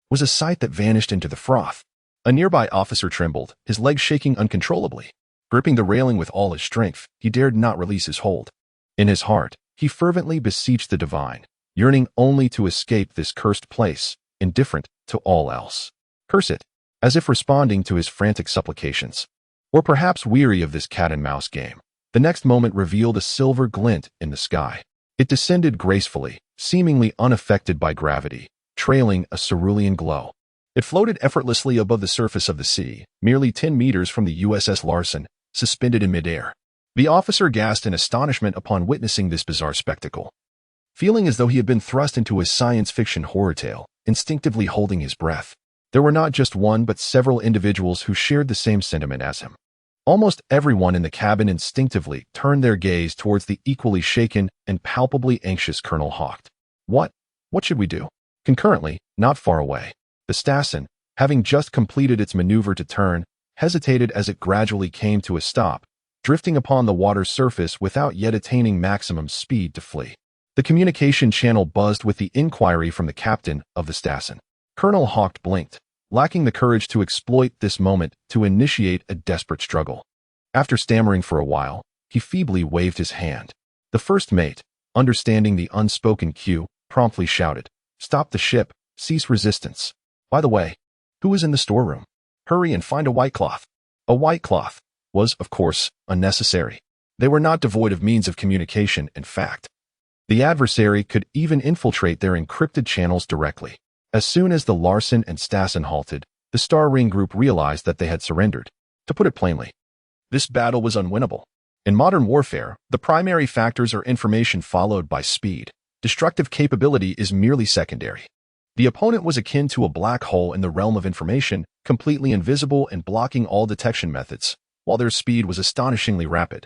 was a sight that vanished into the froth. A nearby officer trembled, his legs shaking uncontrollably. Gripping the railing with all his strength, he dared not release his hold. In his heart, he fervently beseeched the divine, yearning only to escape this cursed place, indifferent to all else. Curse it, as if responding to his frantic supplications. Or perhaps weary of this cat-and-mouse game. The next moment revealed a silver glint in the sky. It descended gracefully, seemingly unaffected by gravity, trailing a cerulean glow. It floated effortlessly above the surface of the sea, merely 10 meters from the USS Larsen, suspended in midair. The officer gasped in astonishment upon witnessing this bizarre spectacle. Feeling as though he had been thrust into a science fiction horror tale, instinctively holding his breath. There were not just one but several individuals who shared the same sentiment as him. Almost everyone in the cabin instinctively turned their gaze towards the equally shaken and palpably anxious Colonel Hawk. What should we do? Concurrently, not far away, the Stassen, having just completed its maneuver to turn, hesitated as it gradually came to a stop, drifting upon the water's surface without yet attaining maximum speed to flee. The communication channel buzzed with the inquiry from the captain of the Stassen. Colonel Hawk blinked, lacking the courage to exploit this moment to initiate a desperate struggle. After stammering for a while, he feebly waved his hand. The first mate, understanding the unspoken cue, promptly shouted, "Stop the ship, cease resistance. By the way, who is in the storeroom? Hurry and find a white cloth." A white cloth was, of course, unnecessary. They were not devoid of means of communication, in fact. The adversary could even infiltrate their encrypted channels directly. As soon as the Larsen and Stassen halted, the Star Ring group realized that they had surrendered. To put it plainly, this battle was unwinnable. In modern warfare, the primary factors are information followed by speed. Destructive capability is merely secondary. The opponent was akin to a black hole in the realm of information, completely invisible and blocking all detection methods, while their speed was astonishingly rapid.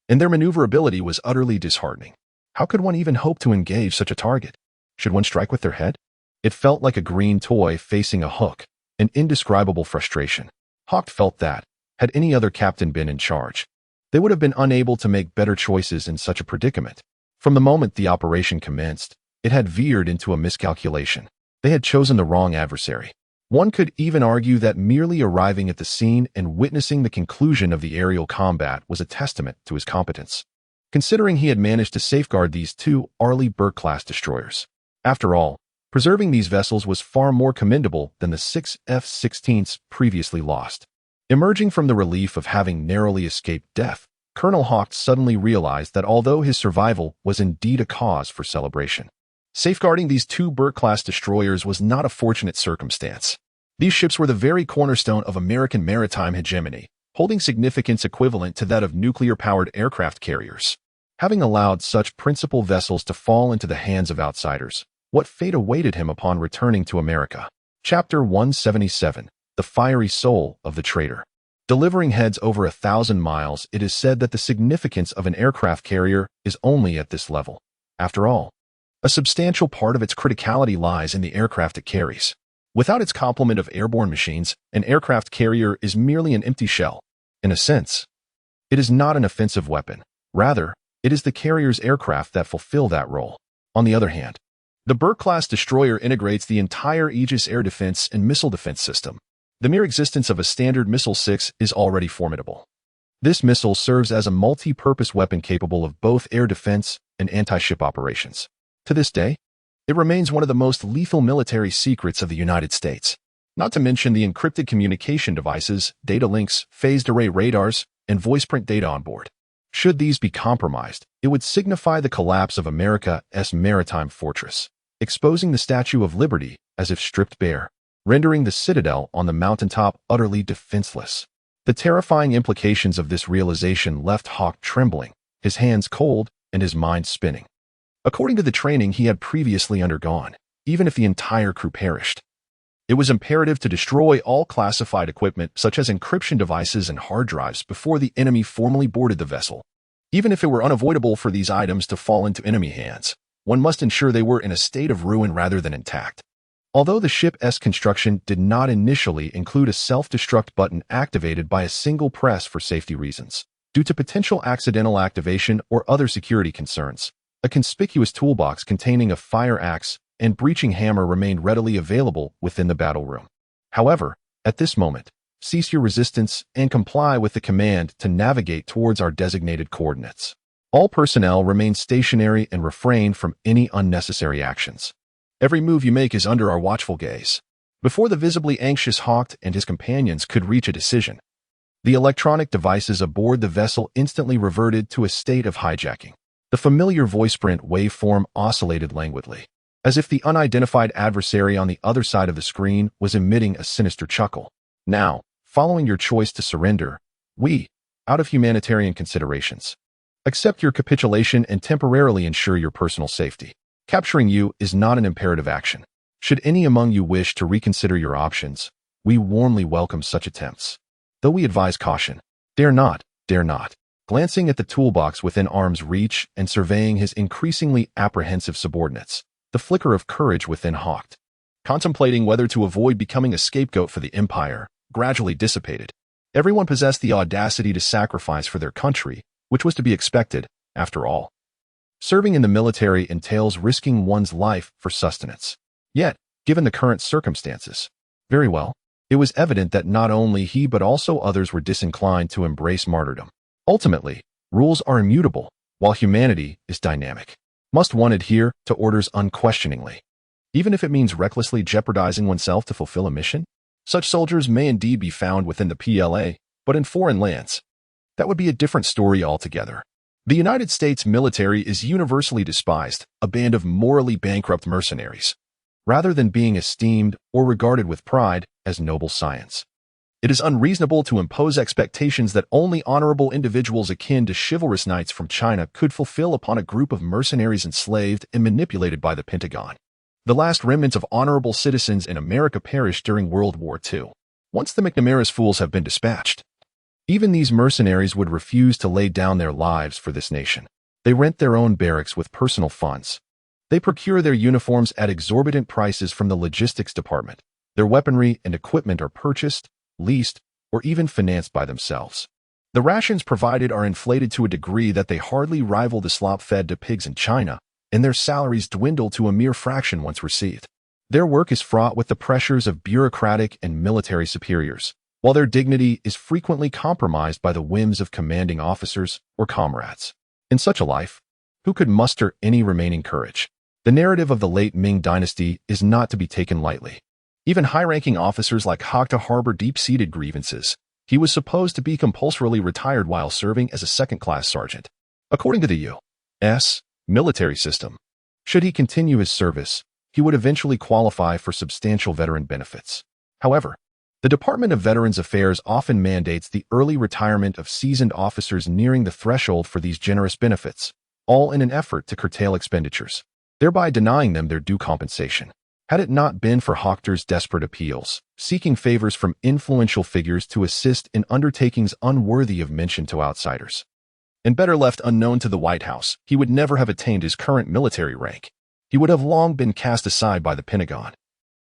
And their maneuverability was utterly disheartening. How could one even hope to engage such a target? Should one strike with their head? It felt like a green toy facing a hook, an indescribable frustration. Hawk felt that, had any other captain been in charge, they would have been unable to make better choices in such a predicament. From the moment the operation commenced, it had veered into a miscalculation. They had chosen the wrong adversary. One could even argue that merely arriving at the scene and witnessing the conclusion of the aerial combat was a testament to his competence, considering he had managed to safeguard these two Arleigh Burke-class destroyers. After all, preserving these vessels was far more commendable than the 6 F-16s previously lost. Emerging from the relief of having narrowly escaped death, Colonel Hawk suddenly realized that although his survival was indeed a cause for celebration, safeguarding these two Burke-class destroyers was not a fortunate circumstance. These ships were the very cornerstone of American maritime hegemony, holding significance equivalent to that of nuclear-powered aircraft carriers. Having allowed such principal vessels to fall into the hands of outsiders, what fate awaited him upon returning to America? Chapter 177, The Fiery Soul of the Traitor. Delivering heads over 1,000 miles, it is said that the significance of an aircraft carrier is only at this level. After all, a substantial part of its criticality lies in the aircraft it carries. Without its complement of airborne machines, an aircraft carrier is merely an empty shell. In a sense, it is not an offensive weapon. Rather, it is the carrier's aircraft that fulfill that role. On the other hand, the Burke-class destroyer integrates the entire Aegis air defense and missile defense system. The mere existence of a standard Missile 6 is already formidable. This missile serves as a multi-purpose weapon capable of both air defense and anti-ship operations. To this day, it remains one of the most lethal military secrets of the United States. Not to mention the encrypted communication devices, data links, phased array radars, and voice print data on board. Should these be compromised, it would signify the collapse of America's maritime fortress, exposing the Statue of Liberty as if stripped bare, rendering the citadel on the mountaintop utterly defenseless. The terrifying implications of this realization left Hawk trembling, his hands cold and his mind spinning. According to the training he had previously undergone, even if the entire crew perished, it was imperative to destroy all classified equipment such as encryption devices and hard drives before the enemy formally boarded the vessel. Even if it were unavoidable for these items to fall into enemy hands, one must ensure they were in a state of ruin rather than intact. Although the ship's construction did not initially include a self-destruct button activated by a single press for safety reasons, due to potential accidental activation or other security concerns, a conspicuous toolbox containing a fire axe and breaching hammer remained readily available within the battle room. However, at this moment, cease your resistance and comply with the command to navigate towards our designated coordinates. All personnel remain stationary and refrain from any unnecessary actions. Every move you make is under our watchful gaze. Before the visibly anxious Hawk and his companions could reach a decision, the electronic devices aboard the vessel instantly reverted to a state of hijacking. The familiar voice print waveform oscillated languidly, as if the unidentified adversary on the other side of the screen was emitting a sinister chuckle. Now, following your choice to surrender, we, out of humanitarian considerations, accept your capitulation and temporarily ensure your personal safety. Capturing you is not an imperative action. Should any among you wish to reconsider your options, we warmly welcome such attempts. Though we advise caution. Dare not. Glancing at the toolbox within arm's reach and surveying his increasingly apprehensive subordinates, the flicker of courage within Hawk, contemplating whether to avoid becoming a scapegoat for the Empire, gradually dissipated. Everyone possessed the audacity to sacrifice for their country, which was to be expected, after all. Serving in the military entails risking one's life for sustenance. Yet, given the current circumstances, very well, it was evident that not only he but also others were disinclined to embrace martyrdom. Ultimately, rules are immutable, while humanity is dynamic. Must one adhere to orders unquestioningly, even if it means recklessly jeopardizing oneself to fulfill a mission? Such soldiers may indeed be found within the PLA, but in foreign lands, that would be a different story altogether. The United States military is universally despised, a band of morally bankrupt mercenaries, rather than being esteemed or regarded with pride as noble science. It is unreasonable to impose expectations that only honorable individuals akin to chivalrous knights from China could fulfill upon a group of mercenaries enslaved and manipulated by the Pentagon. The last remnants of honorable citizens in America perished during World War II. Once the McNamara's fools have been dispatched, even these mercenaries would refuse to lay down their lives for this nation. They rent their own barracks with personal funds. They procure their uniforms at exorbitant prices from the logistics department. Their weaponry and equipment are purchased, leased, or even financed by themselves. The rations provided are inflated to a degree that they hardly rival the slop fed to pigs in China, and their salaries dwindle to a mere fraction once received. Their work is fraught with the pressures of bureaucratic and military superiors, while their dignity is frequently compromised by the whims of commanding officers or comrades. In such a life, who could muster any remaining courage? The narrative of the late Ming dynasty is not to be taken lightly. Even high-ranking officers like Hawk harbor deep-seated grievances. He was supposed to be compulsorily retired while serving as a second-class sergeant. According to the U.S. military system, should he continue his service, he would eventually qualify for substantial veteran benefits. However, the Department of Veterans Affairs often mandates the early retirement of seasoned officers nearing the threshold for these generous benefits, all in an effort to curtail expenditures, thereby denying them their due compensation. Had it not been for Hawker's desperate appeals, seeking favors from influential figures to assist in undertakings unworthy of mention to outsiders, and better left unknown to the White House, he would never have attained his current military rank. He would have long been cast aside by the Pentagon,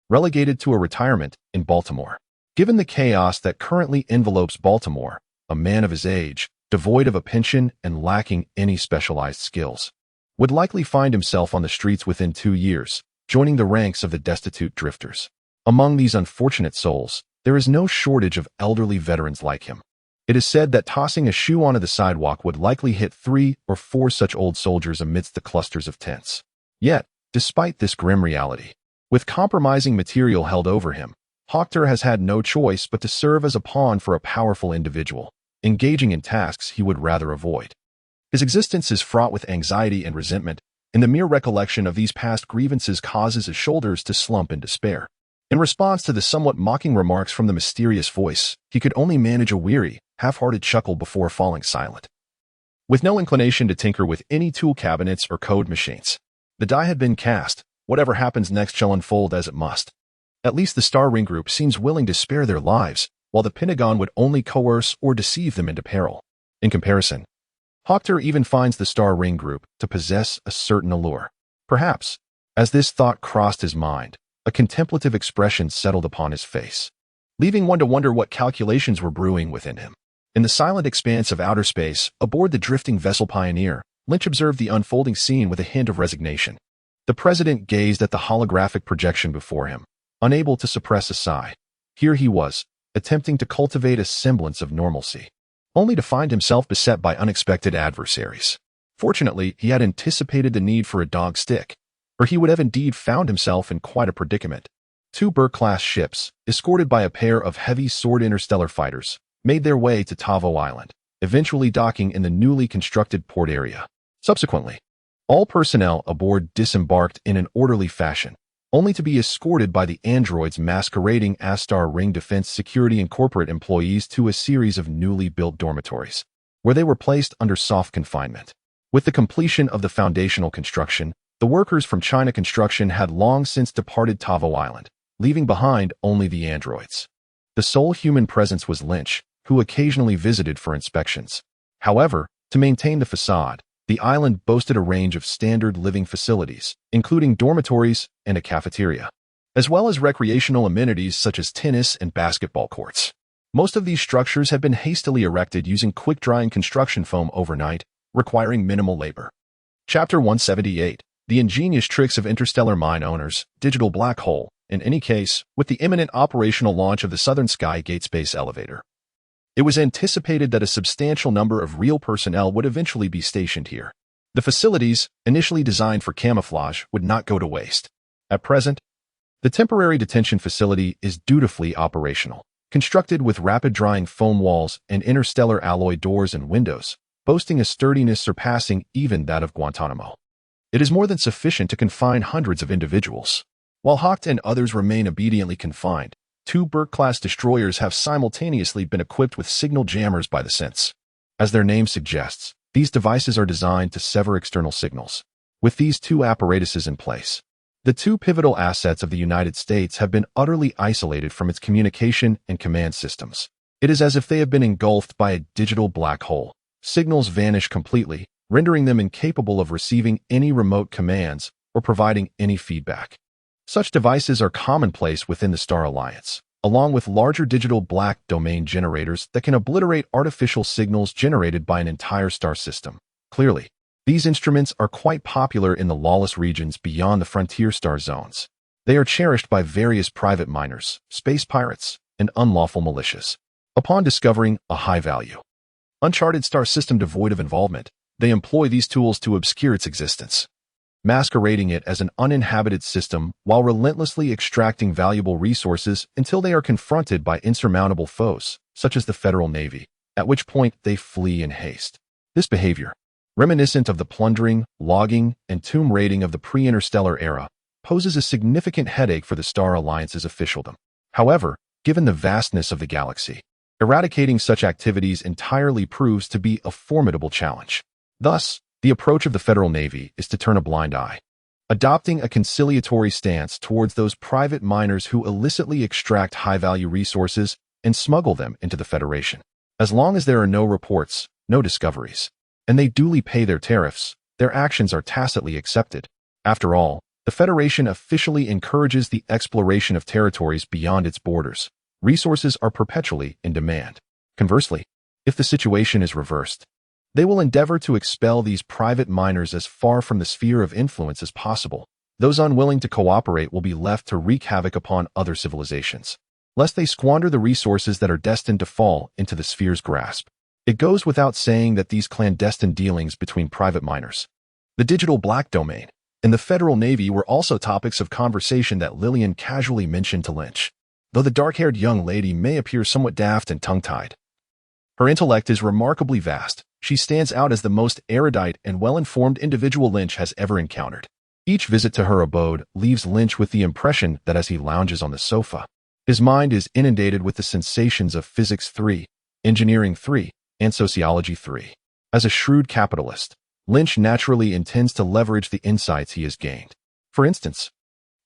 relegated to a retirement in Baltimore. Given the chaos that currently envelopes Baltimore, a man of his age, devoid of a pension and lacking any specialized skills, would likely find himself on the streets within 2 years, joining the ranks of the destitute drifters. Among these unfortunate souls, there is no shortage of elderly veterans like him. It is said that tossing a shoe onto the sidewalk would likely hit 3 or 4 such old soldiers amidst the clusters of tents. Yet, despite this grim reality, with compromising material held over him, Hawker has had no choice but to serve as a pawn for a powerful individual, engaging in tasks he would rather avoid. His existence is fraught with anxiety and resentment, and the mere recollection of these past grievances causes his shoulders to slump in despair. In response to the somewhat mocking remarks from the mysterious voice, he could only manage a weary, half-hearted chuckle before falling silent. With no inclination to tinker with any tool cabinets or code machines, the die had been cast. Whatever happens next shall unfold as it must. At least the Star Ring Group seems willing to spare their lives, while the Pentagon would only coerce or deceive them into peril. In comparison, Hawker even finds the Star Ring Group to possess a certain allure. Perhaps, as this thought crossed his mind, A contemplative expression settled upon his face, leaving one to wonder what calculations were brewing within him. In the silent expanse of outer space, aboard the drifting vessel Pioneer, Lynch observed the unfolding scene with a hint of resignation. The president gazed at the holographic projection before him, unable to suppress a sigh. Here he was, attempting to cultivate a semblance of normalcy, only to find himself beset by unexpected adversaries. Fortunately, he had anticipated the need for a dog stick, or he would have indeed found himself in quite a predicament. Two Burke-class ships, escorted by a pair of heavy sword interstellar fighters, made their way to Tavo Island, eventually docking in the newly constructed port area. Subsequently, all personnel aboard disembarked in an orderly fashion, only to be escorted by the androids masquerading as Star Ring Defense Security and corporate employees to a series of newly built dormitories, where they were placed under soft confinement. With the completion of the foundational construction, the workers from China Construction had long since departed Tavo Island, leaving behind only the androids. The sole human presence was Lynch, who occasionally visited for inspections. However, to maintain the facade, the island boasted a range of standard living facilities, including dormitories and a cafeteria, as well as recreational amenities such as tennis and basketball courts. Most of these structures had been hastily erected using quick-drying construction foam overnight, requiring minimal labor. Chapter 178. The ingenious tricks of interstellar mine owners, digital black hole, in any case, with the imminent operational launch of the Southern Skygate space elevator. It was anticipated that a substantial number of real personnel would eventually be stationed here. The facilities, initially designed for camouflage, would not go to waste. At present, the temporary detention facility is dutifully operational, constructed with rapid-drying foam walls and interstellar alloy doors and windows, boasting a sturdiness surpassing even that of Guantanamo. It is more than sufficient to confine hundreds of individuals. While Hawk and others remain obediently confined, two Burke-class destroyers have simultaneously been equipped with signal jammers by the Synths. As their name suggests, these devices are designed to sever external signals. With these two apparatuses in place, the two pivotal assets of the United States have been utterly isolated from its communication and command systems. It is as if they have been engulfed by a digital black hole. Signals vanish completely, rendering them incapable of receiving any remote commands or providing any feedback. Such devices are commonplace within the Star Alliance, along with larger digital black domain generators that can obliterate artificial signals generated by an entire star system. Clearly, these instruments are quite popular in the lawless regions beyond the frontier star zones. They are cherished by various private miners, space pirates, and unlawful militias. Upon discovering a high-value, uncharted star system devoid of involvement, they employ these tools to obscure its existence, masquerading it as an uninhabited system while relentlessly extracting valuable resources until they are confronted by insurmountable foes, such as the Federal Navy, at which point they flee in haste. This behavior, reminiscent of the plundering, logging, and tomb raiding of the pre-interstellar era, poses a significant headache for the Star Alliance's officialdom. However, given the vastness of the galaxy, eradicating such activities entirely proves to be a formidable challenge. Thus, the approach of the Federal Navy is to turn a blind eye, adopting a conciliatory stance towards those private miners who illicitly extract high-value resources and smuggle them into the Federation. As long as there are no reports, no discoveries, and they duly pay their tariffs, their actions are tacitly accepted. After all, the Federation officially encourages the exploration of territories beyond its borders. Resources are perpetually in demand. Conversely, if the situation is reversed, they will endeavor to expel these private miners as far from the sphere of influence as possible. Those unwilling to cooperate will be left to wreak havoc upon other civilizations, lest they squander the resources that are destined to fall into the sphere's grasp. It goes without saying that these clandestine dealings between private miners, the digital black domain, and the Federal Navy were also topics of conversation that Lillian casually mentioned to Lynch. Though the dark-haired young lady may appear somewhat daft and tongue-tied, her intellect is remarkably vast. She stands out as the most erudite and well-informed individual Lynch has ever encountered. Each visit to her abode leaves Lynch with the impression that as he lounges on the sofa, his mind is inundated with the sensations of Physics 3, Engineering 3, and Sociology 3. As a shrewd capitalist, Lynch naturally intends to leverage the insights he has gained. For instance,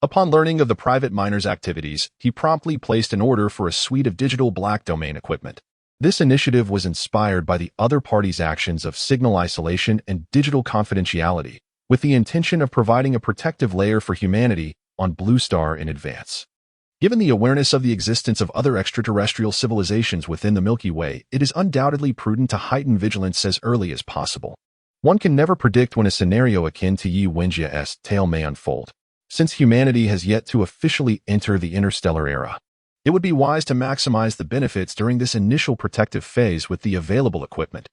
upon learning of the private miner's activities, he promptly placed an order for a suite of digital black domain equipment. This initiative was inspired by the other party's actions of signal isolation and digital confidentiality, with the intention of providing a protective layer for humanity on Blue Star in advance. Given the awareness of the existence of other extraterrestrial civilizations within the Milky Way, it is undoubtedly prudent to heighten vigilance as early as possible. One can never predict when a scenario akin to Yi Wenjia's tale may unfold. Since humanity has yet to officially enter the interstellar era, it would be wise to maximize the benefits during this initial protective phase with the available equipment.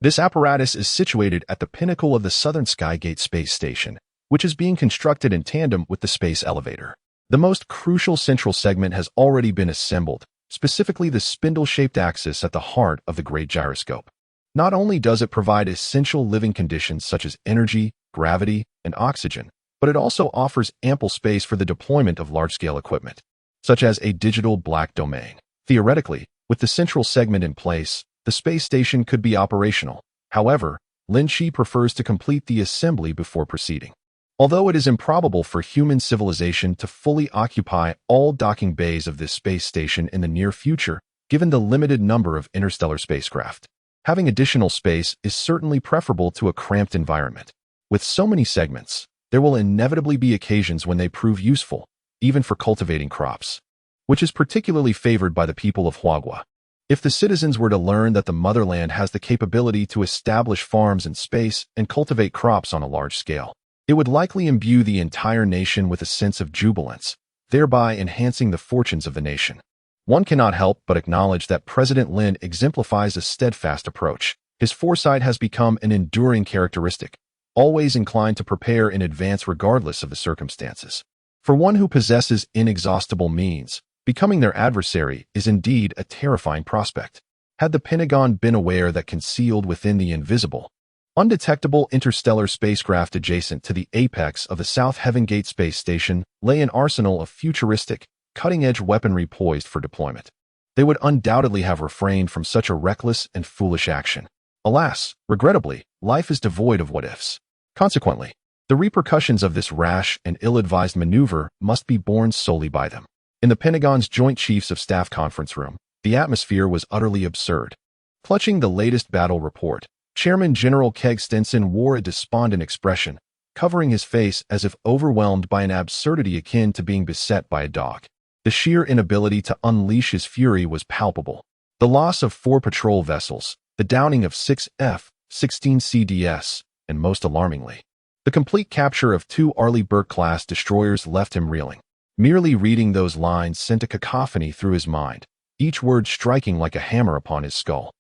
This apparatus is situated at the pinnacle of the Southern Skygate space station, which is being constructed in tandem with the space elevator. The most crucial central segment has already been assembled, specifically the spindle-shaped axis at the heart of the great gyroscope. Not only does it provide essential living conditions such as energy, gravity, and oxygen, but it also offers ample space for the deployment of large-scale equipment, such as a digital black domain. Theoretically, with the central segment in place, the space station could be operational. However, Lin Qi prefers to complete the assembly before proceeding. Although it is improbable for human civilization to fully occupy all docking bays of this space station in the near future, given the limited number of interstellar spacecraft, having additional space is certainly preferable to a cramped environment. With so many segments, there will inevitably be occasions when they prove useful, even for cultivating crops, which is particularly favored by the people of Huagua. If the citizens were to learn that the motherland has the capability to establish farms in space and cultivate crops on a large scale, it would likely imbue the entire nation with a sense of jubilance, thereby enhancing the fortunes of the nation. One cannot help but acknowledge that President Lin exemplifies a steadfast approach. His foresight has become an enduring characteristic, always inclined to prepare in advance regardless of the circumstances. For one who possesses inexhaustible means, becoming their adversary is indeed a terrifying prospect. Had the Pentagon been aware that concealed within the invisible, undetectable interstellar spacecraft adjacent to the apex of the South Heaven Gate space station lay an arsenal of futuristic, cutting-edge weaponry poised for deployment, they would undoubtedly have refrained from such a reckless and foolish action. Alas, regrettably, life is devoid of what-ifs. Consequently, the repercussions of this rash and ill-advised maneuver must be borne solely by them. In the Pentagon's Joint Chiefs of Staff conference room, the atmosphere was utterly absurd. Clutching the latest battle report, Chairman General Keg Stenson wore a despondent expression, covering his face as if overwhelmed by an absurdity akin to being beset by a dog. The sheer inability to unleash his fury was palpable. The loss of 4 patrol vessels, the downing of 6 F-16 CDS, and most alarmingly, the complete capture of 2 Arleigh Burke-class destroyers left him reeling. Merely reading those lines sent a cacophony through his mind, each word striking like a hammer upon his skull,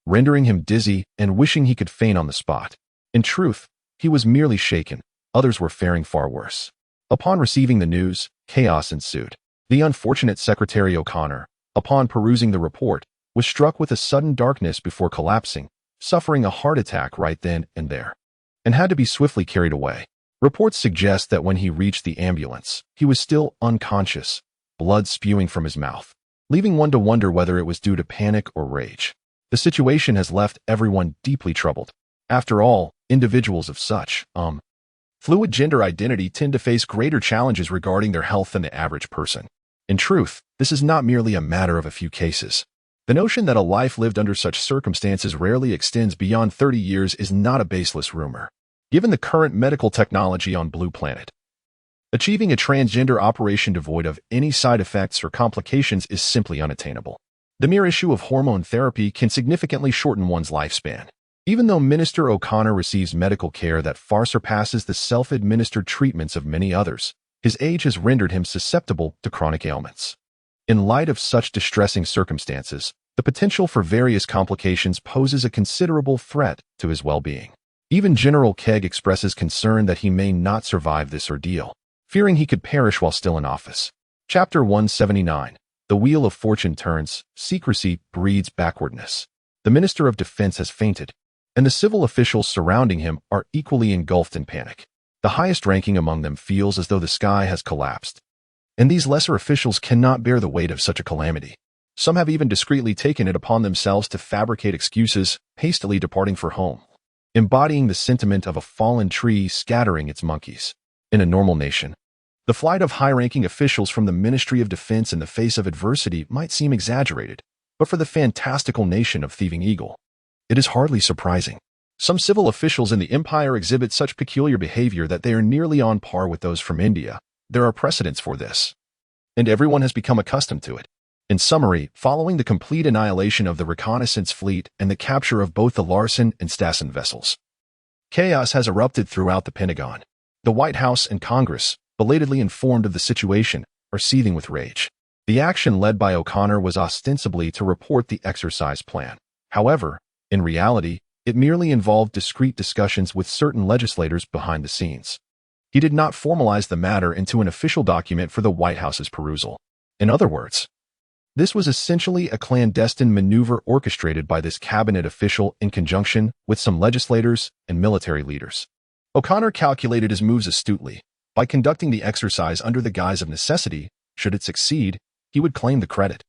rendering him dizzy and wishing he could faint on the spot. In truth, he was merely shaken. Others were faring far worse. Upon receiving the news, chaos ensued. The unfortunate Secretary O'Connor, upon perusing the report, was struck with a sudden darkness before collapsing, suffering a heart attack right then and there, and had to be swiftly carried away. Reports suggest that when he reached the ambulance, he was still unconscious, blood spewing from his mouth, leaving one to wonder whether it was due to panic or rage. The situation has left everyone deeply troubled. After all, individuals of such, fluid gender identity tend to face greater challenges regarding their health than the average person. In truth, this is not merely a matter of a few cases. The notion that a life lived under such circumstances rarely extends beyond 30 years is not a baseless rumor. Given the current medical technology on Blue Planet, achieving a transgender operation devoid of any side effects or complications is simply unattainable. The mere issue of hormone therapy can significantly shorten one's lifespan. Even though Minister O'Connor receives medical care that far surpasses the self-administered treatments of many others, his age has rendered him susceptible to chronic ailments. In light of such distressing circumstances, the potential for various complications poses a considerable threat to his well-being. Even General Keg expresses concern that he may not survive this ordeal, fearing he could perish while still in office. Chapter 179. The Wheel of Fortune turns, secrecy breeds backwardness. The Minister of Defense has fainted, and the civil officials surrounding him are equally engulfed in panic. The highest ranking among them feels as though the sky has collapsed, and these lesser officials cannot bear the weight of such a calamity. Some have even discreetly taken it upon themselves to fabricate excuses, hastily departing for home, embodying the sentiment of a fallen tree scattering its monkeys. In a normal nation, the flight of high-ranking officials from the Ministry of Defense in the face of adversity might seem exaggerated, but for the fantastical nation of Thieving Eagle, it is hardly surprising. Some civil officials in the Empire exhibit such peculiar behavior that they are nearly on par with those from India, there are precedents for this, and everyone has become accustomed to it. In summary, following the complete annihilation of the reconnaissance fleet and the capture of both the Larsen and Stassen vessels, chaos has erupted throughout the Pentagon. The White House and Congress, belatedly informed of the situation, are seething with rage. The action led by O'Connor was ostensibly to report the exercise plan. However, in reality, it merely involved discreet discussions with certain legislators behind the scenes. He did not formalize the matter into an official document for the White House's perusal. In other words, this was essentially a clandestine maneuver orchestrated by this cabinet official in conjunction with some legislators and military leaders. O'Connor calculated his moves astutely. By conducting the exercise under the guise of necessity, should it succeed, he would claim the credit.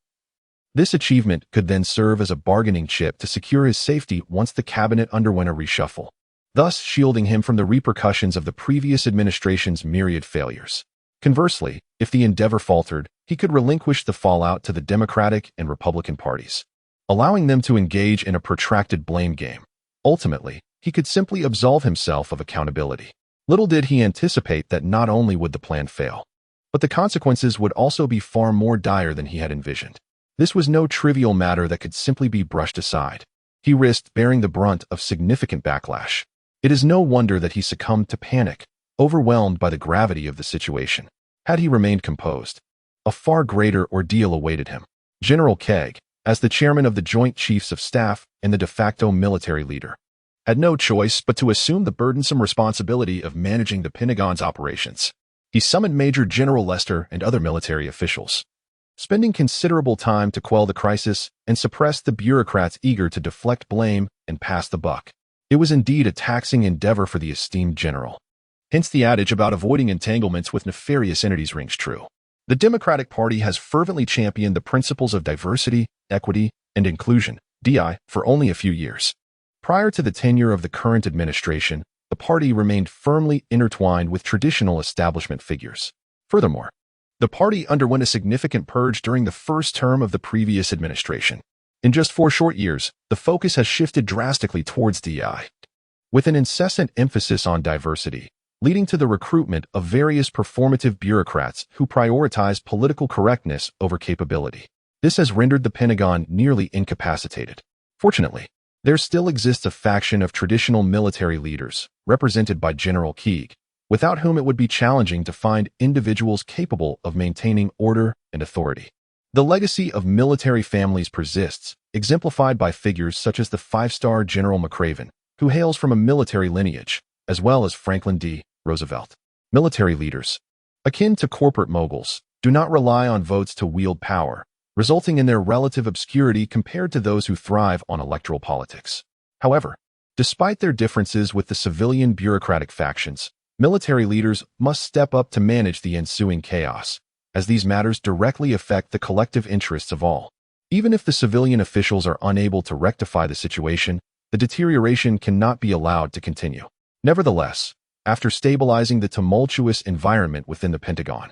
This achievement could then serve as a bargaining chip to secure his safety once the cabinet underwent a reshuffle, thus shielding him from the repercussions of the previous administration's myriad failures. Conversely, if the endeavor faltered, he could relinquish the fallout to the Democratic and Republican parties, allowing them to engage in a protracted blame game. Ultimately, he could simply absolve himself of accountability. Little did he anticipate that not only would the plan fail, but the consequences would also be far more dire than he had envisioned. This was no trivial matter that could simply be brushed aside. He risked bearing the brunt of significant backlash. It is no wonder that he succumbed to panic, overwhelmed by the gravity of the situation. Had he remained composed, a far greater ordeal awaited him. General Kegg, as the chairman of the Joint Chiefs of Staff and the de facto military leader, had no choice but to assume the burdensome responsibility of managing the Pentagon's operations. He summoned Major General Lester and other military officials, spending considerable time to quell the crisis and suppress the bureaucrats eager to deflect blame and pass the buck. It was indeed a taxing endeavor for the esteemed general. Hence the adage about avoiding entanglements with nefarious entities rings true. The Democratic Party has fervently championed the principles of diversity, equity, and inclusion, DI, for only a few years. Prior to the tenure of the current administration, the party remained firmly intertwined with traditional establishment figures. Furthermore, the party underwent a significant purge during the first term of the previous administration. In just 4 short years, the focus has shifted drastically towards DI, with an incessant emphasis on diversity, leading to the recruitment of various performative bureaucrats who prioritize political correctness over capability. This has rendered the Pentagon nearly incapacitated. Fortunately, there still exists a faction of traditional military leaders, represented by General Qi, without whom it would be challenging to find individuals capable of maintaining order and authority. The legacy of military families persists, exemplified by figures such as the 5-star General McCraven, who hails from a military lineage, as well as Franklin D. Roosevelt. Military leaders, akin to corporate moguls, do not rely on votes to wield power, resulting in their relative obscurity compared to those who thrive on electoral politics. However, despite their differences with the civilian bureaucratic factions, military leaders must step up to manage the ensuing chaos, as these matters directly affect the collective interests of all. Even if the civilian officials are unable to rectify the situation, the deterioration cannot be allowed to continue. Nevertheless, after stabilizing the tumultuous environment within the Pentagon,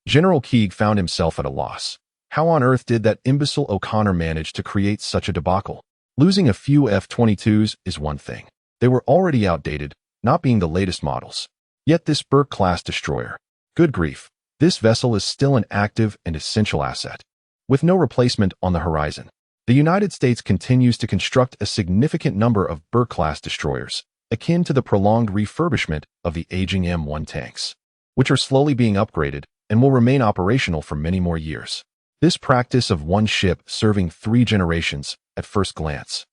General Qi found himself at a loss. How on earth did that imbecile O'Connor manage to create such a debacle? Losing a few F-22s is one thing. They were already outdated, not being the latest models. Yet this Burke-class destroyer, good grief, this vessel is still an active and essential asset. With no replacement on the horizon, the United States continues to construct a significant number of Burke-class destroyers, akin to the prolonged refurbishment of the aging M1 tanks, which are slowly being upgraded and will remain operational for many more years. This practice of one ship serving 3 generations, at first glance,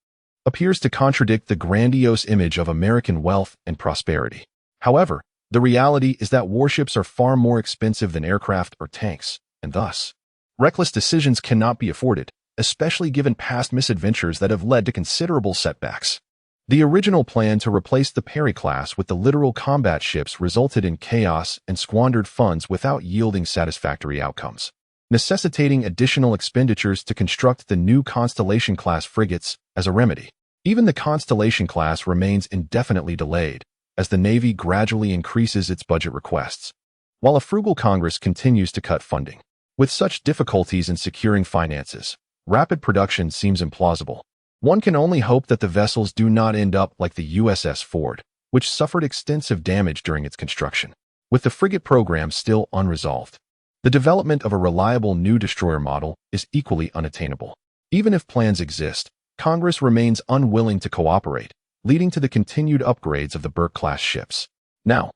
appears to contradict the grandiose image of American wealth and prosperity. However, the reality is that warships are far more expensive than aircraft or tanks, and thus, reckless decisions cannot be afforded, especially given past misadventures that have led to considerable setbacks. The original plan to replace the Perry class with the littoral combat ships resulted in chaos and squandered funds without yielding satisfactory outcomes, necessitating additional expenditures to construct the new Constellation-class frigates as a remedy. Even the Constellation-class remains indefinitely delayed, as the Navy gradually increases its budget requests, while a frugal Congress continues to cut funding. With such difficulties in securing finances, rapid production seems implausible. One can only hope that the vessels do not end up like the USS Ford, which suffered extensive damage during its construction. with the frigate program still unresolved. The development of a reliable new destroyer model is equally unattainable. Even if plans exist, Congress remains unwilling to cooperate, leading to the continued upgrades of the Burke-class ships. Now,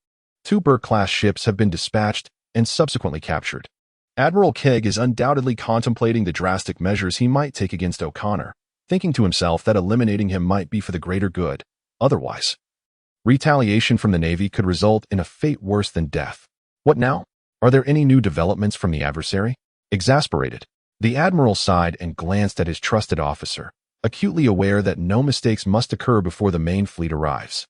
2 Burke-class ships have been dispatched and subsequently captured. Admiral Kegg is undoubtedly contemplating the drastic measures he might take against O'Connor, thinking to himself that eliminating him might be for the greater good. Otherwise, retaliation from the Navy could result in a fate worse than death. What now? Are there any new developments from the adversary? Exasperated, the Admiral sighed and glanced at his trusted officer, acutely aware that no mistakes must occur before the main fleet arrives.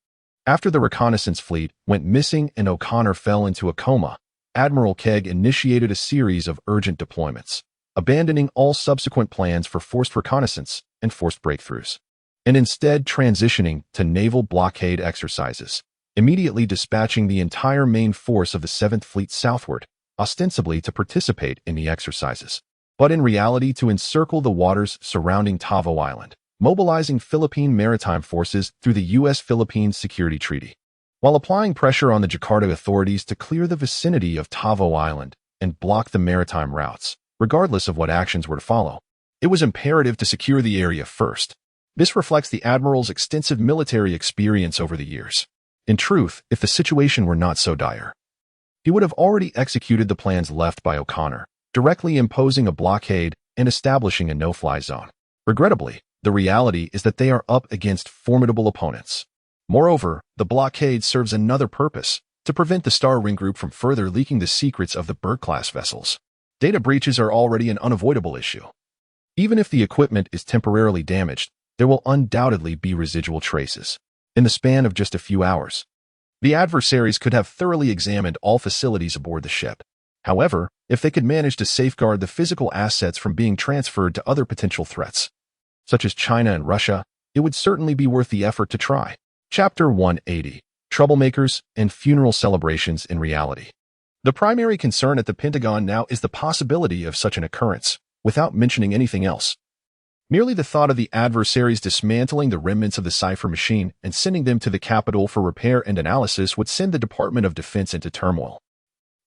After the reconnaissance fleet went missing and O'Connor fell into a coma, Admiral Kegg initiated a series of urgent deployments, abandoning all subsequent plans for forced reconnaissance and forced breakthroughs, and instead transitioning to naval blockade exercises, immediately dispatching the entire main force of the 7th Fleet southward, ostensibly to participate in the exercises, but in reality to encircle the waters surrounding Tavo Island, mobilizing Philippine maritime forces through the U.S.-Philippines Security Treaty, while applying pressure on the Jakarta authorities to clear the vicinity of Tavo Island and block the maritime routes, regardless of what actions were to follow. It was imperative to secure the area first. This reflects the Admiral's extensive military experience over the years. In truth, if the situation were not so dire, he would have already executed the plans left by O'Connor, directly imposing a blockade and establishing a no-fly zone. Regrettably, the reality is that they are up against formidable opponents. Moreover, the blockade serves another purpose, to prevent the Star Ring Group from further leaking the secrets of the Burke-class vessels. Data breaches are already an unavoidable issue. Even if the equipment is temporarily damaged, there will undoubtedly be residual traces. In the span of just a few hours, the adversaries could have thoroughly examined all facilities aboard the ship. However, if they could manage to safeguard the physical assets from being transferred to other potential threats, such as China and Russia, it would certainly be worth the effort to try. Chapter 180: Troublemakers and Funeral Celebrations in Reality. The primary concern at the Pentagon now is the possibility of such an occurrence, without mentioning anything else. Merely the thought of the adversaries dismantling the remnants of the cipher machine and sending them to the capital for repair and analysis would send the Department of Defense into turmoil.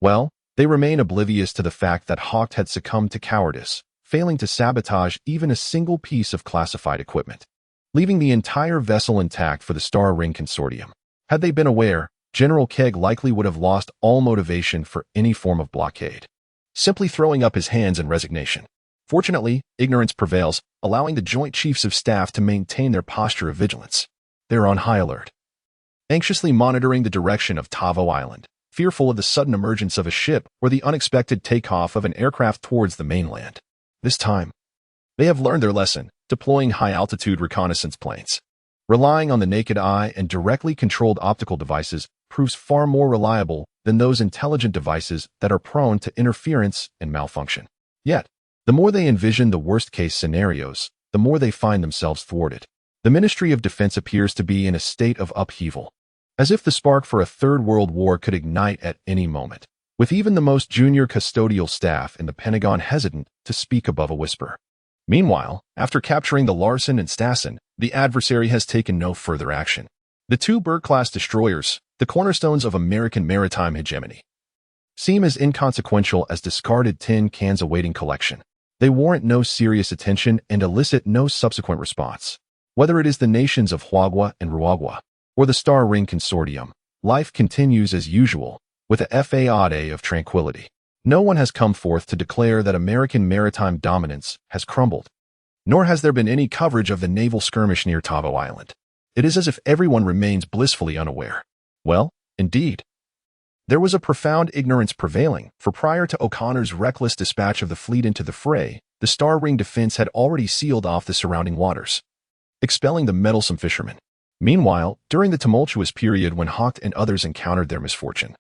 Well, they remain oblivious to the fact that Hawk had succumbed to cowardice, failing to sabotage even a single piece of classified equipment, leaving the entire vessel intact for the Star Ring Consortium. Had they been aware, General Kegg likely would have lost all motivation for any form of blockade, simply throwing up his hands in resignation. Fortunately, ignorance prevails, allowing the Joint Chiefs of Staff to maintain their posture of vigilance. They're on high alert, anxiously monitoring the direction of Tavo Island, fearful of the sudden emergence of a ship or the unexpected takeoff of an aircraft towards the mainland. This time, they have learned their lesson, deploying high-altitude reconnaissance planes. Relying on the naked eye and directly controlled optical devices proves far more reliable than those intelligent devices that are prone to interference and malfunction. Yet, the more they envision the worst-case scenarios, the more they find themselves thwarted. The Ministry of Defense appears to be in a state of upheaval, as if the spark for a third world war could ignite at any moment, with even the most junior custodial staff in the Pentagon hesitant to speak above a whisper. Meanwhile, after capturing the Larsen and Stassen, the adversary has taken no further action. The 2 Burke-class destroyers, the cornerstones of American maritime hegemony, seem as inconsequential as discarded tin cans awaiting collection. They warrant no serious attention and elicit no subsequent response. Whether it is the nations of Huagua and Ruagua, or the Star Ring Consortium, life continues as usual, with a fade of tranquility. No one has come forth to declare that American maritime dominance has crumbled, nor has there been any coverage of the naval skirmish near Tavo Island. It is as if everyone remains blissfully unaware. Well, indeed, there was a profound ignorance prevailing, for prior to O'Connor's reckless dispatch of the fleet into the fray, the Star Ring defense had already sealed off the surrounding waters, expelling the meddlesome fishermen. Meanwhile, during the tumultuous period when Hawk and others encountered their misfortune,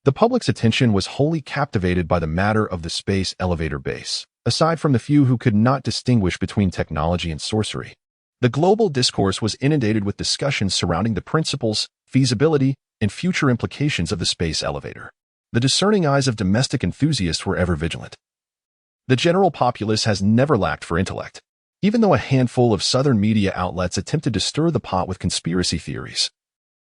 the public's attention was wholly captivated by the matter of the space elevator base. Aside from the few who could not distinguish between technology and sorcery, the global discourse was inundated with discussions surrounding the principles, feasibility, and future implications of the space elevator. The discerning eyes of domestic enthusiasts were ever vigilant. The general populace has never lacked for intellect, even though a handful of southern media outlets attempted to stir the pot with conspiracy theories.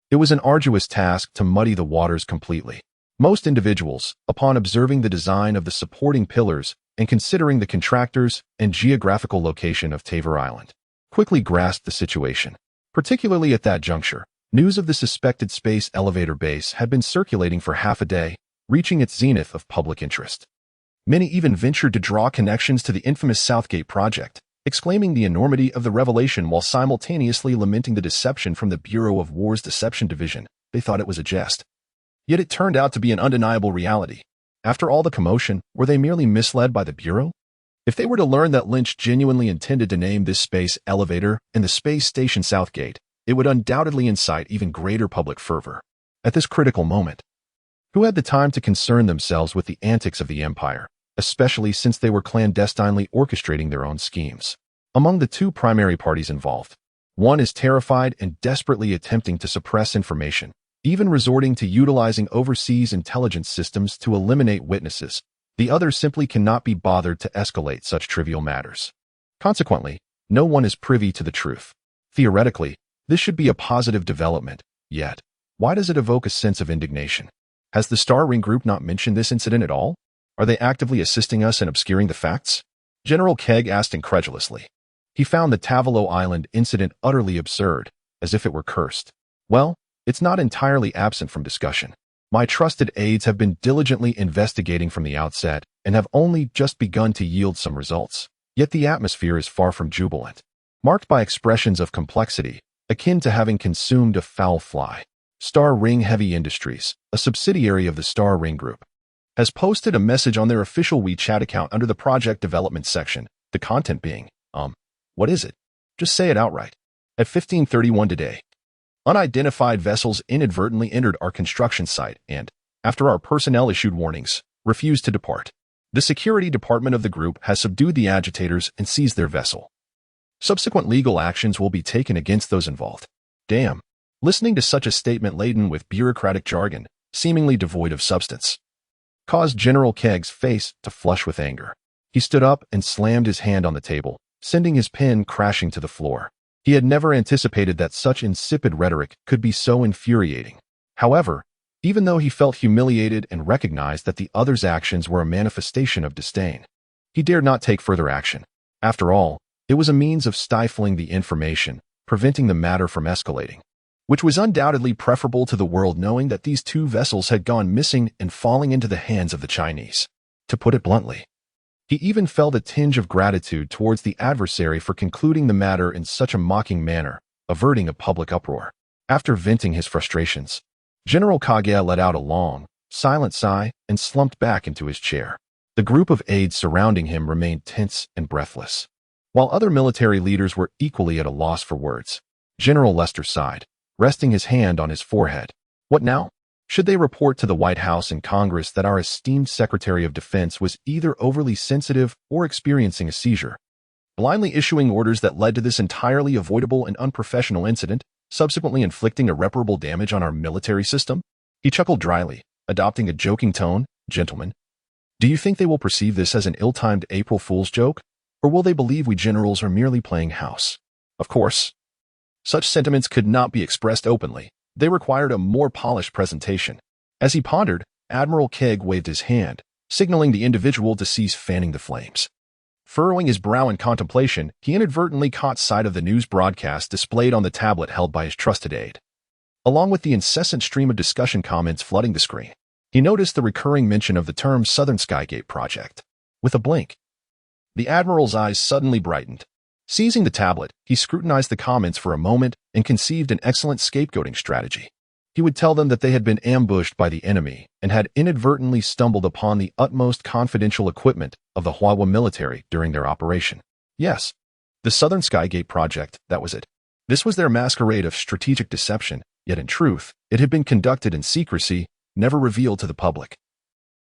It was an arduous task to muddy the waters completely. Most individuals, upon observing the design of the supporting pillars and considering the contractors and geographical location of Tavor Island, quickly grasped the situation. Particularly at that juncture, news of the suspected space elevator base had been circulating for half a day, reaching its zenith of public interest. Many even ventured to draw connections to the infamous Southgate project, exclaiming the enormity of the revelation while simultaneously lamenting the deception from the Bureau of War's Deception Division. They thought it was a jest. Yet it turned out to be an undeniable reality. After all the commotion, were they merely misled by the Bureau? If they were to learn that Lin Qi genuinely intended to name this space elevator and the space station Southgate, it would undoubtedly incite even greater public fervor. At this critical moment, who had the time to concern themselves with the antics of the Empire, especially since they were clandestinely orchestrating their own schemes? Among the two primary parties involved, one is terrified and desperately attempting to suppress information, even resorting to utilizing overseas intelligence systems to eliminate witnesses. The other simply cannot be bothered to escalate such trivial matters. Consequently, no one is privy to the truth. Theoretically, this should be a positive development, yet, why does it evoke a sense of indignation? Has the Star Ring Group not mentioned this incident at all? Are they actively assisting us in obscuring the facts? General Keg asked incredulously. He found the Tavalo Island incident utterly absurd, as if it were cursed. Well, it's not entirely absent from discussion. My trusted aides have been diligently investigating from the outset and have only just begun to yield some results. Yet the atmosphere is far from jubilant, marked by expressions of complexity, akin to having consumed a foul fly. Star Ring Heavy Industries, a subsidiary of the Star Ring Group, has posted a message on their official WeChat account under the project development section, the content being, what is it? Just say it outright. At 15:31 today, unidentified vessels inadvertently entered our construction site and, after our personnel issued warnings, refused to depart. The security department of the group has subdued the agitators and seized their vessel. Subsequent legal actions will be taken against those involved. Damn. Listening to such a statement laden with bureaucratic jargon, seemingly devoid of substance, caused General Keg's face to flush with anger. He stood up and slammed his hand on the table, sending his pen crashing to the floor. He had never anticipated that such insipid rhetoric could be so infuriating. However, even though he felt humiliated and recognized that the other's actions were a manifestation of disdain, he dared not take further action. After all, it was a means of stifling the information, preventing the matter from escalating, which was undoubtedly preferable to the world knowing that these two vessels had gone missing and falling into the hands of the Chinese. To put it bluntly, he even felt a tinge of gratitude towards the adversary for concluding the matter in such a mocking manner, averting a public uproar. After venting his frustrations, General Kage let out a long, silent sigh and slumped back into his chair. The group of aides surrounding him remained tense and breathless. While other military leaders were equally at a loss for words, General Lester sighed, resting his hand on his forehead. What now? Should they report to the White House and Congress that our esteemed Secretary of Defense was either overly sensitive or experiencing a seizure, blindly issuing orders that led to this entirely avoidable and unprofessional incident, subsequently inflicting irreparable damage on our military system? He chuckled dryly, adopting a joking tone. Gentlemen, do you think they will perceive this as an ill-timed April Fool's joke, or will they believe we generals are merely playing house? Of course, such sentiments could not be expressed openly. They required a more polished presentation. As he pondered, Admiral Keg waved his hand, signaling the individual to cease fanning the flames. Furrowing his brow in contemplation, he inadvertently caught sight of the news broadcast displayed on the tablet held by his trusted aide. Along with the incessant stream of discussion comments flooding the screen, he noticed the recurring mention of the term Southern Skygate Project. With a blink, the Admiral's eyes suddenly brightened. Seizing the tablet, he scrutinized the comments for a moment and conceived an excellent scapegoating strategy. He would tell them that they had been ambushed by the enemy and had inadvertently stumbled upon the utmost confidential equipment of the Huawei military during their operation. Yes, the Southern Skygate Project, that was it. This was their masquerade of strategic deception, yet in truth, it had been conducted in secrecy, never revealed to the public.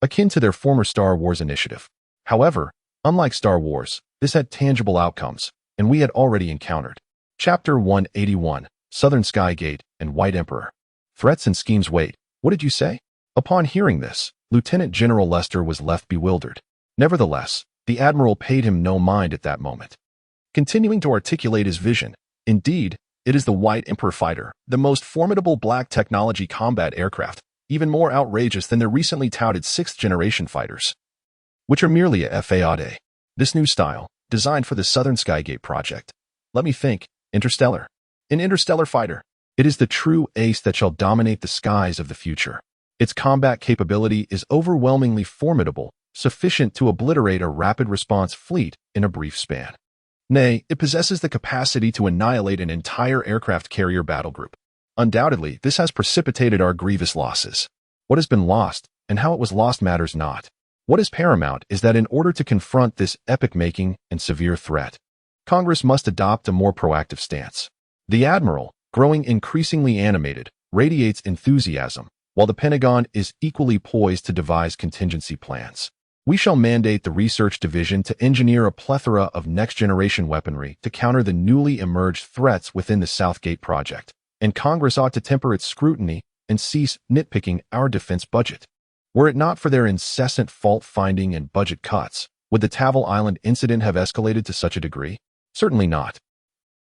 Akin to their former Star Wars initiative. However, unlike Star Wars, this had tangible outcomes, and we had already encountered. Chapter 181, Southern Skygate and White Emperor. Threats and schemes. Wait, what did you say? Upon hearing this, Lieutenant General Lester was left bewildered. Nevertheless, the Admiral paid him no mind at that moment, continuing to articulate his vision. Indeed, it is the White Emperor fighter, the most formidable black technology combat aircraft, even more outrageous than their recently touted 6th-generation fighters, which are merely a FAAD. This new style, designed for the Southern Skygate project. Let me think, Interstellar. An interstellar fighter. It is the true ace that shall dominate the skies of the future. Its combat capability is overwhelmingly formidable, sufficient to obliterate a rapid response fleet in a brief span. Nay, it possesses the capacity to annihilate an entire aircraft carrier battle group. Undoubtedly, this has precipitated our grievous losses. What has been lost, and how it was lost matters not. What is paramount is that in order to confront this epoch-making and severe threat, Congress must adopt a more proactive stance. The Admiral, growing increasingly animated, radiates enthusiasm, while the Pentagon is equally poised to devise contingency plans. We shall mandate the Research Division to engineer a plethora of next-generation weaponry to counter the newly emerged threats within the Southgate project, and Congress ought to temper its scrutiny and cease nitpicking our defense budget. Were it not for their incessant fault-finding and budget cuts, would the Tavel Island incident have escalated to such a degree? Certainly not.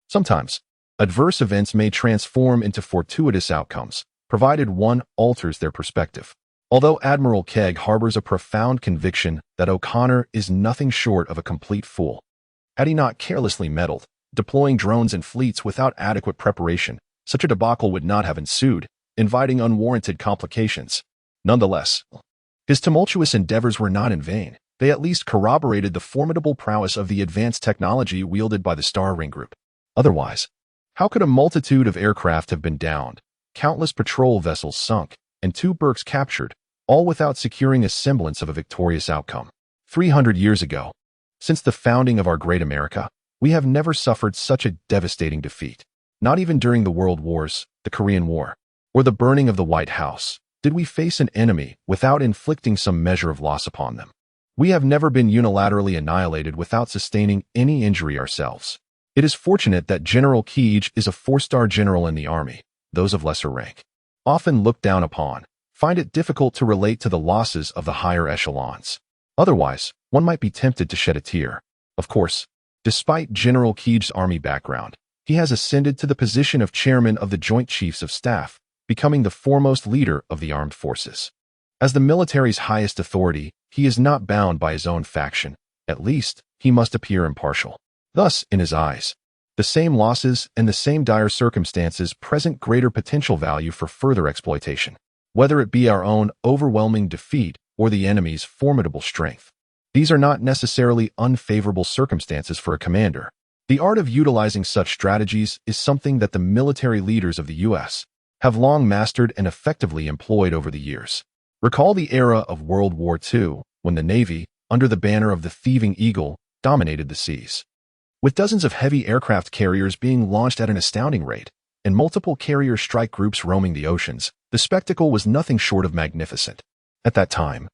Sometimes, adverse events may transform into fortuitous outcomes, provided one alters their perspective. Although Admiral Kegg harbors a profound conviction that O'Connor is nothing short of a complete fool, had he not carelessly meddled, deploying drones and fleets without adequate preparation, such a debacle would not have ensued, inviting unwarranted complications. Nonetheless, his tumultuous endeavors were not in vain. They at least corroborated the formidable prowess of the advanced technology wielded by the Star Ring Group. Otherwise, how could a multitude of aircraft have been downed, countless patrol vessels sunk, and 2 Burkes captured, all without securing a semblance of a victorious outcome? 300 years ago, since the founding of our great America, we have never suffered such a devastating defeat. Not even during the World Wars, the Korean War, or the burning of the White House, did we face an enemy without inflicting some measure of loss upon them. We have never been unilaterally annihilated without sustaining any injury ourselves. It is fortunate that General Qi is a 4-star general in the Army. Those of lesser rank, often looked down upon, find it difficult to relate to the losses of the higher echelons. Otherwise, one might be tempted to shed a tear. Of course, despite General Qi's Army background, he has ascended to the position of chairman of the Joint Chiefs of Staff, becoming the foremost leader of the armed forces. As the military's highest authority, he is not bound by his own faction. At least, he must appear impartial. Thus, in his eyes, the same losses and the same dire circumstances present greater potential value for further exploitation, whether it be our own overwhelming defeat or the enemy's formidable strength. These are not necessarily unfavorable circumstances for a commander. The art of utilizing such strategies is something that the military leaders of the U.S. have long mastered and effectively employed over the years. Recall the era of World War II, when the Navy, under the banner of the Thieving Eagle, dominated the seas. With dozens of heavy aircraft carriers being launched at an astounding rate, and multiple carrier strike groups roaming the oceans, the spectacle was nothing short of magnificent. At that time,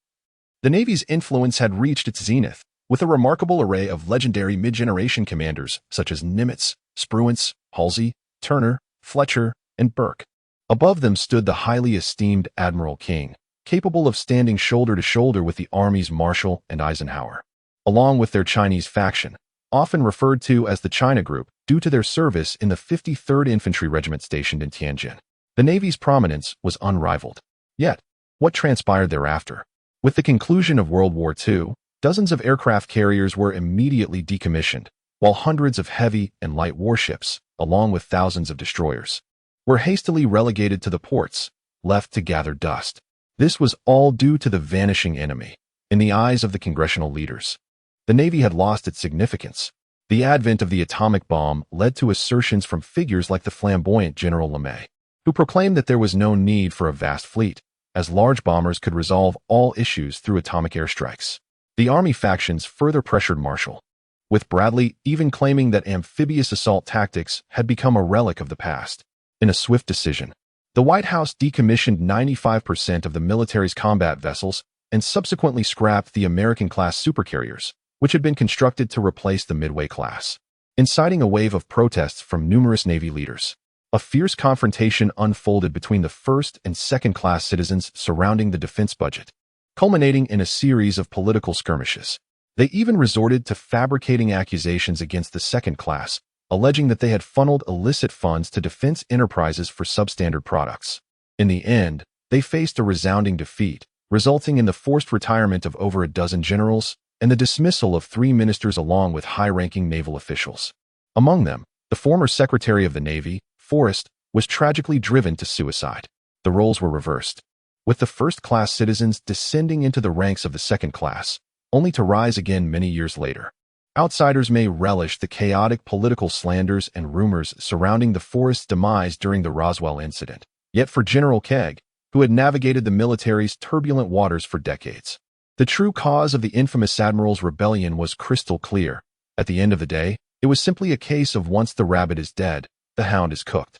the Navy's influence had reached its zenith, with a remarkable array of legendary mid-generation commanders such as Nimitz, Spruance, Halsey, Turner, Fletcher, and Burke. Above them stood the highly esteemed Admiral King, capable of standing shoulder to shoulder with the Army's Marshall and Eisenhower, along with their Chinese faction, often referred to as the China Group due to their service in the 53rd Infantry Regiment stationed in Tianjin. The Navy's prominence was unrivaled. Yet, what transpired thereafter? With the conclusion of World War II, dozens of aircraft carriers were immediately decommissioned, while hundreds of heavy and light warships, along with thousands of destroyers, were hastily relegated to the ports, left to gather dust. This was all due to the vanishing enemy. In the eyes of the congressional leaders, the Navy had lost its significance. The advent of the atomic bomb led to assertions from figures like the flamboyant General LeMay, who proclaimed that there was no need for a vast fleet, as large bombers could resolve all issues through atomic airstrikes. The Army factions further pressured Marshall, with Bradley even claiming that amphibious assault tactics had become a relic of the past. In a swift decision, the White House decommissioned 95% of the military's combat vessels and subsequently scrapped the American-class supercarriers, which had been constructed to replace the Midway class, inciting a wave of protests from numerous Navy leaders. A fierce confrontation unfolded between the first and second-class citizens surrounding the defense budget, culminating in a series of political skirmishes. They even resorted to fabricating accusations against the second class, alleging that they had funneled illicit funds to defense enterprises for substandard products. In the end, they faced a resounding defeat, resulting in the forced retirement of over a dozen generals and the dismissal of 3 ministers along with high-ranking naval officials. Among them, the former Secretary of the Navy, Forrest, was tragically driven to suicide. The roles were reversed, with the first-class citizens descending into the ranks of the second class, only to rise again many years later. Outsiders may relish the chaotic political slanders and rumors surrounding the Forrest's demise during the Roswell incident. Yet for General Keg, who had navigated the military's turbulent waters for decades, the true cause of the infamous Admiral's rebellion was crystal clear. At the end of the day, it was simply a case of once the rabbit is dead, the hound is cooked.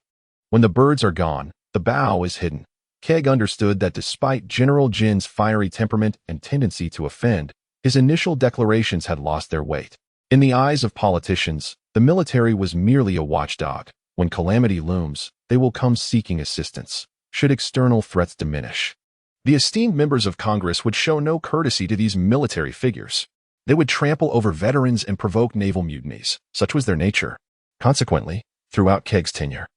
When the birds are gone, the bow is hidden. Keg understood that despite General Jin's fiery temperament and tendency to offend, his initial declarations had lost their weight. In the eyes of politicians, the military was merely a watchdog. When calamity looms, they will come seeking assistance, should external threats diminish. The esteemed members of Congress would show no courtesy to these military figures. They would trample over veterans and provoke naval mutinies. Such was their nature. Consequently, throughout Keg's tenure,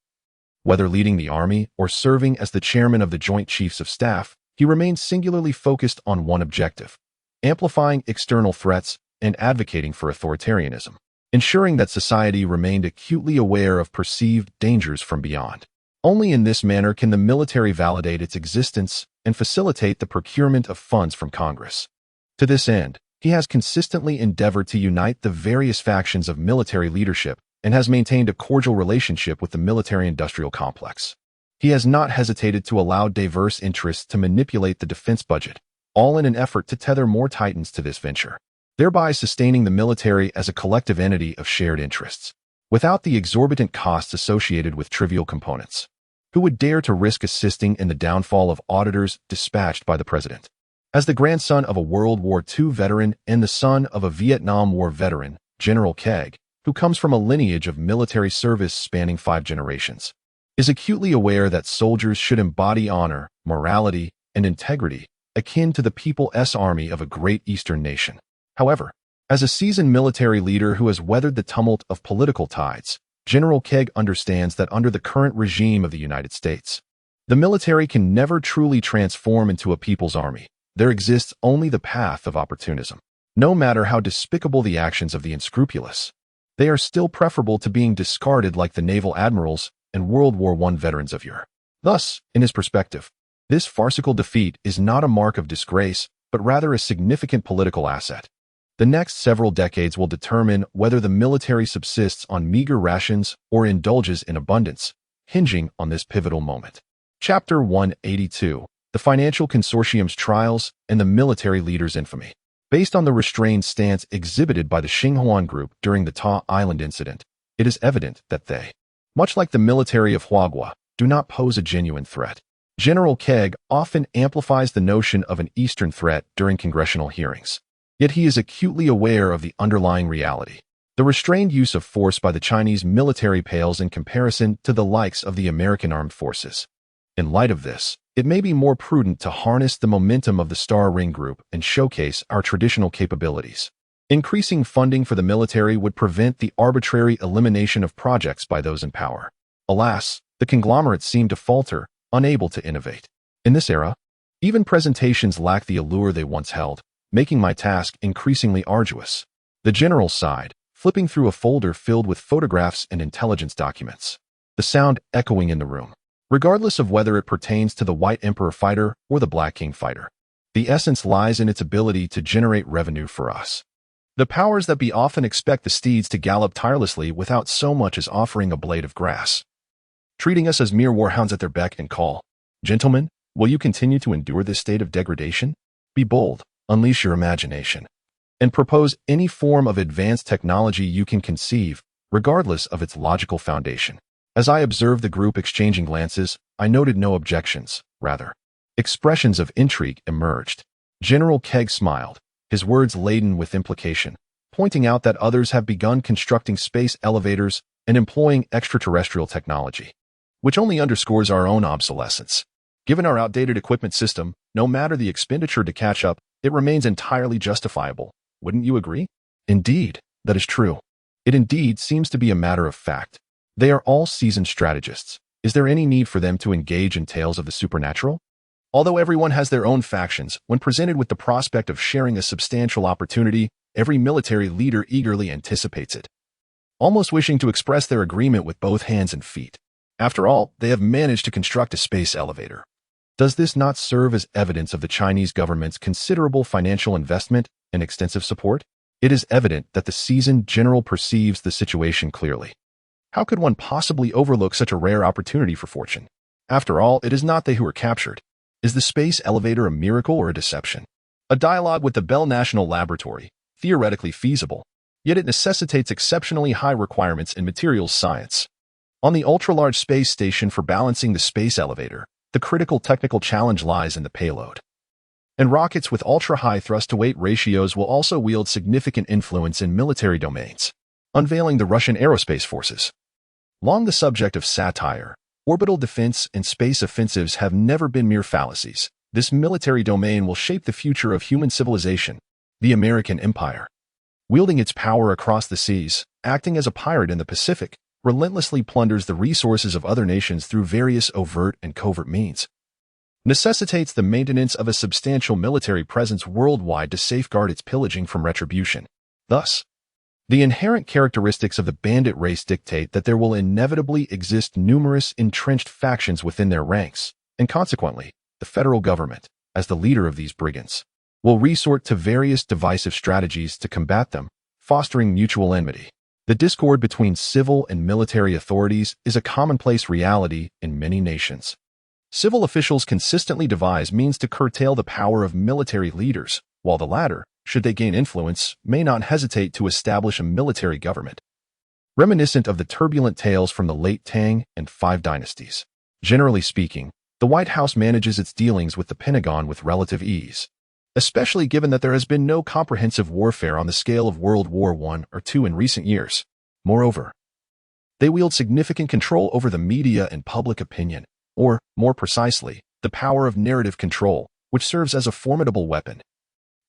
whether leading the army or serving as the chairman of the Joint Chiefs of Staff, he remained singularly focused on one objective: amplifying external threats and advocating for authoritarianism, ensuring that society remained acutely aware of perceived dangers from beyond. Only in this manner can the military validate its existence and facilitate the procurement of funds from Congress. To this end, he has consistently endeavored to unite the various factions of military leadership and has maintained a cordial relationship with the military-industrial complex. He has not hesitated to allow diverse interests to manipulate the defense budget, all in an effort to tether more titans to this venture, thereby sustaining the military as a collective entity of shared interests, without the exorbitant costs associated with trivial components. Who would dare to risk assisting in the downfall of auditors dispatched by the president? As the grandson of a World War II veteran and the son of a Vietnam War veteran, General Keg, who comes from a lineage of military service spanning 5 generations, is acutely aware that soldiers should embody honor, morality, and integrity, akin to the People's Army of a great Eastern nation. However, as a seasoned military leader who has weathered the tumult of political tides, General Keg understands that under the current regime of the United States, the military can never truly transform into a people's army. There exists only the path of opportunism. No matter how despicable the actions of the unscrupulous, they are still preferable to being discarded like the naval admirals and World War I veterans of yore. Thus, in his perspective, this farcical defeat is not a mark of disgrace, but rather a significant political asset. The next several decades will determine whether the military subsists on meager rations or indulges in abundance, hinging on this pivotal moment. Chapter 182: The Financial Consortium's Trials and the Military Leader's Infamy. Based on the restrained stance exhibited by the Xinhuan Group during the Ta Island incident, it is evident that they, much like the military of Huagua, do not pose a genuine threat. General Keg often amplifies the notion of an Eastern threat during congressional hearings. Yet he is acutely aware of the underlying reality. The restrained use of force by the Chinese military pales in comparison to the likes of the American armed forces. In light of this, it may be more prudent to harness the momentum of the Star Ring Group and showcase our traditional capabilities. Increasing funding for the military would prevent the arbitrary elimination of projects by those in power. Alas, the conglomerates seem to falter, unable to innovate. In this era, even presentations lack the allure they once held, making my task increasingly arduous. The general sighed, flipping through a folder filled with photographs and intelligence documents, the sound echoing in the room. Regardless of whether it pertains to the White Emperor fighter or the Black King fighter, the essence lies in its ability to generate revenue for us. The powers that be often expect the steeds to gallop tirelessly without so much as offering a blade of grass, treating us as mere warhounds at their beck and call. Gentlemen, will you continue to endure this state of degradation? Be bold. Unleash your imagination, and propose any form of advanced technology you can conceive, regardless of its logical foundation. As I observed the group exchanging glances, I noted no objections. Rather, expressions of intrigue emerged. General Keg smiled, his words laden with implication, pointing out that others have begun constructing space elevators and employing extraterrestrial technology, which only underscores our own obsolescence. Given our outdated equipment system, no matter the expenditure to catch up, it remains entirely justifiable. Wouldn't you agree? Indeed, that is true. It indeed seems to be a matter of fact. They are all seasoned strategists. Is there any need for them to engage in tales of the supernatural? Although everyone has their own factions, when presented with the prospect of sharing a substantial opportunity, every military leader eagerly anticipates it, almost wishing to express their agreement with both hands and feet. After all, they have managed to construct a space elevator. Does this not serve as evidence of the Chinese government's considerable financial investment and extensive support? It is evident that the seasoned general perceives the situation clearly. How could one possibly overlook such a rare opportunity for fortune? After all, it is not they who are captured. Is the space elevator a miracle or a deception? A dialogue with the Bell National Laboratory, theoretically feasible, yet it necessitates exceptionally high requirements in materials science. On the ultra-large space station for balancing the space elevator, the critical technical challenge lies in the payload. And rockets with ultra-high thrust-to-weight ratios will also wield significant influence in military domains, unveiling the Russian aerospace forces. Long the subject of satire, orbital defense and space offensives have never been mere fallacies. This military domain will shape the future of human civilization, the American empire. Wielding its power across the seas, acting as a pirate in the Pacific, relentlessly plunders the resources of other nations through various overt and covert means. Necessitates the maintenance of a substantial military presence worldwide to safeguard its pillaging from retribution. Thus, the inherent characteristics of the bandit race dictate that there will inevitably exist numerous entrenched factions within their ranks, and consequently, the federal government, as the leader of these brigands, will resort to various divisive strategies to combat them, fostering mutual enmity. The discord between civil and military authorities is a commonplace reality in many nations. Civil officials consistently devise means to curtail the power of military leaders, while the latter, should they gain influence, may not hesitate to establish a military government. Reminiscent of the turbulent tales from the late Tang and Five dynasties. Generally speaking, the White House manages its dealings with the Pentagon with relative ease, especially given that there has been no comprehensive warfare on the scale of World War I or II in recent years. Moreover, they wield significant control over the media and public opinion, or, more precisely, the power of narrative control, which serves as a formidable weapon,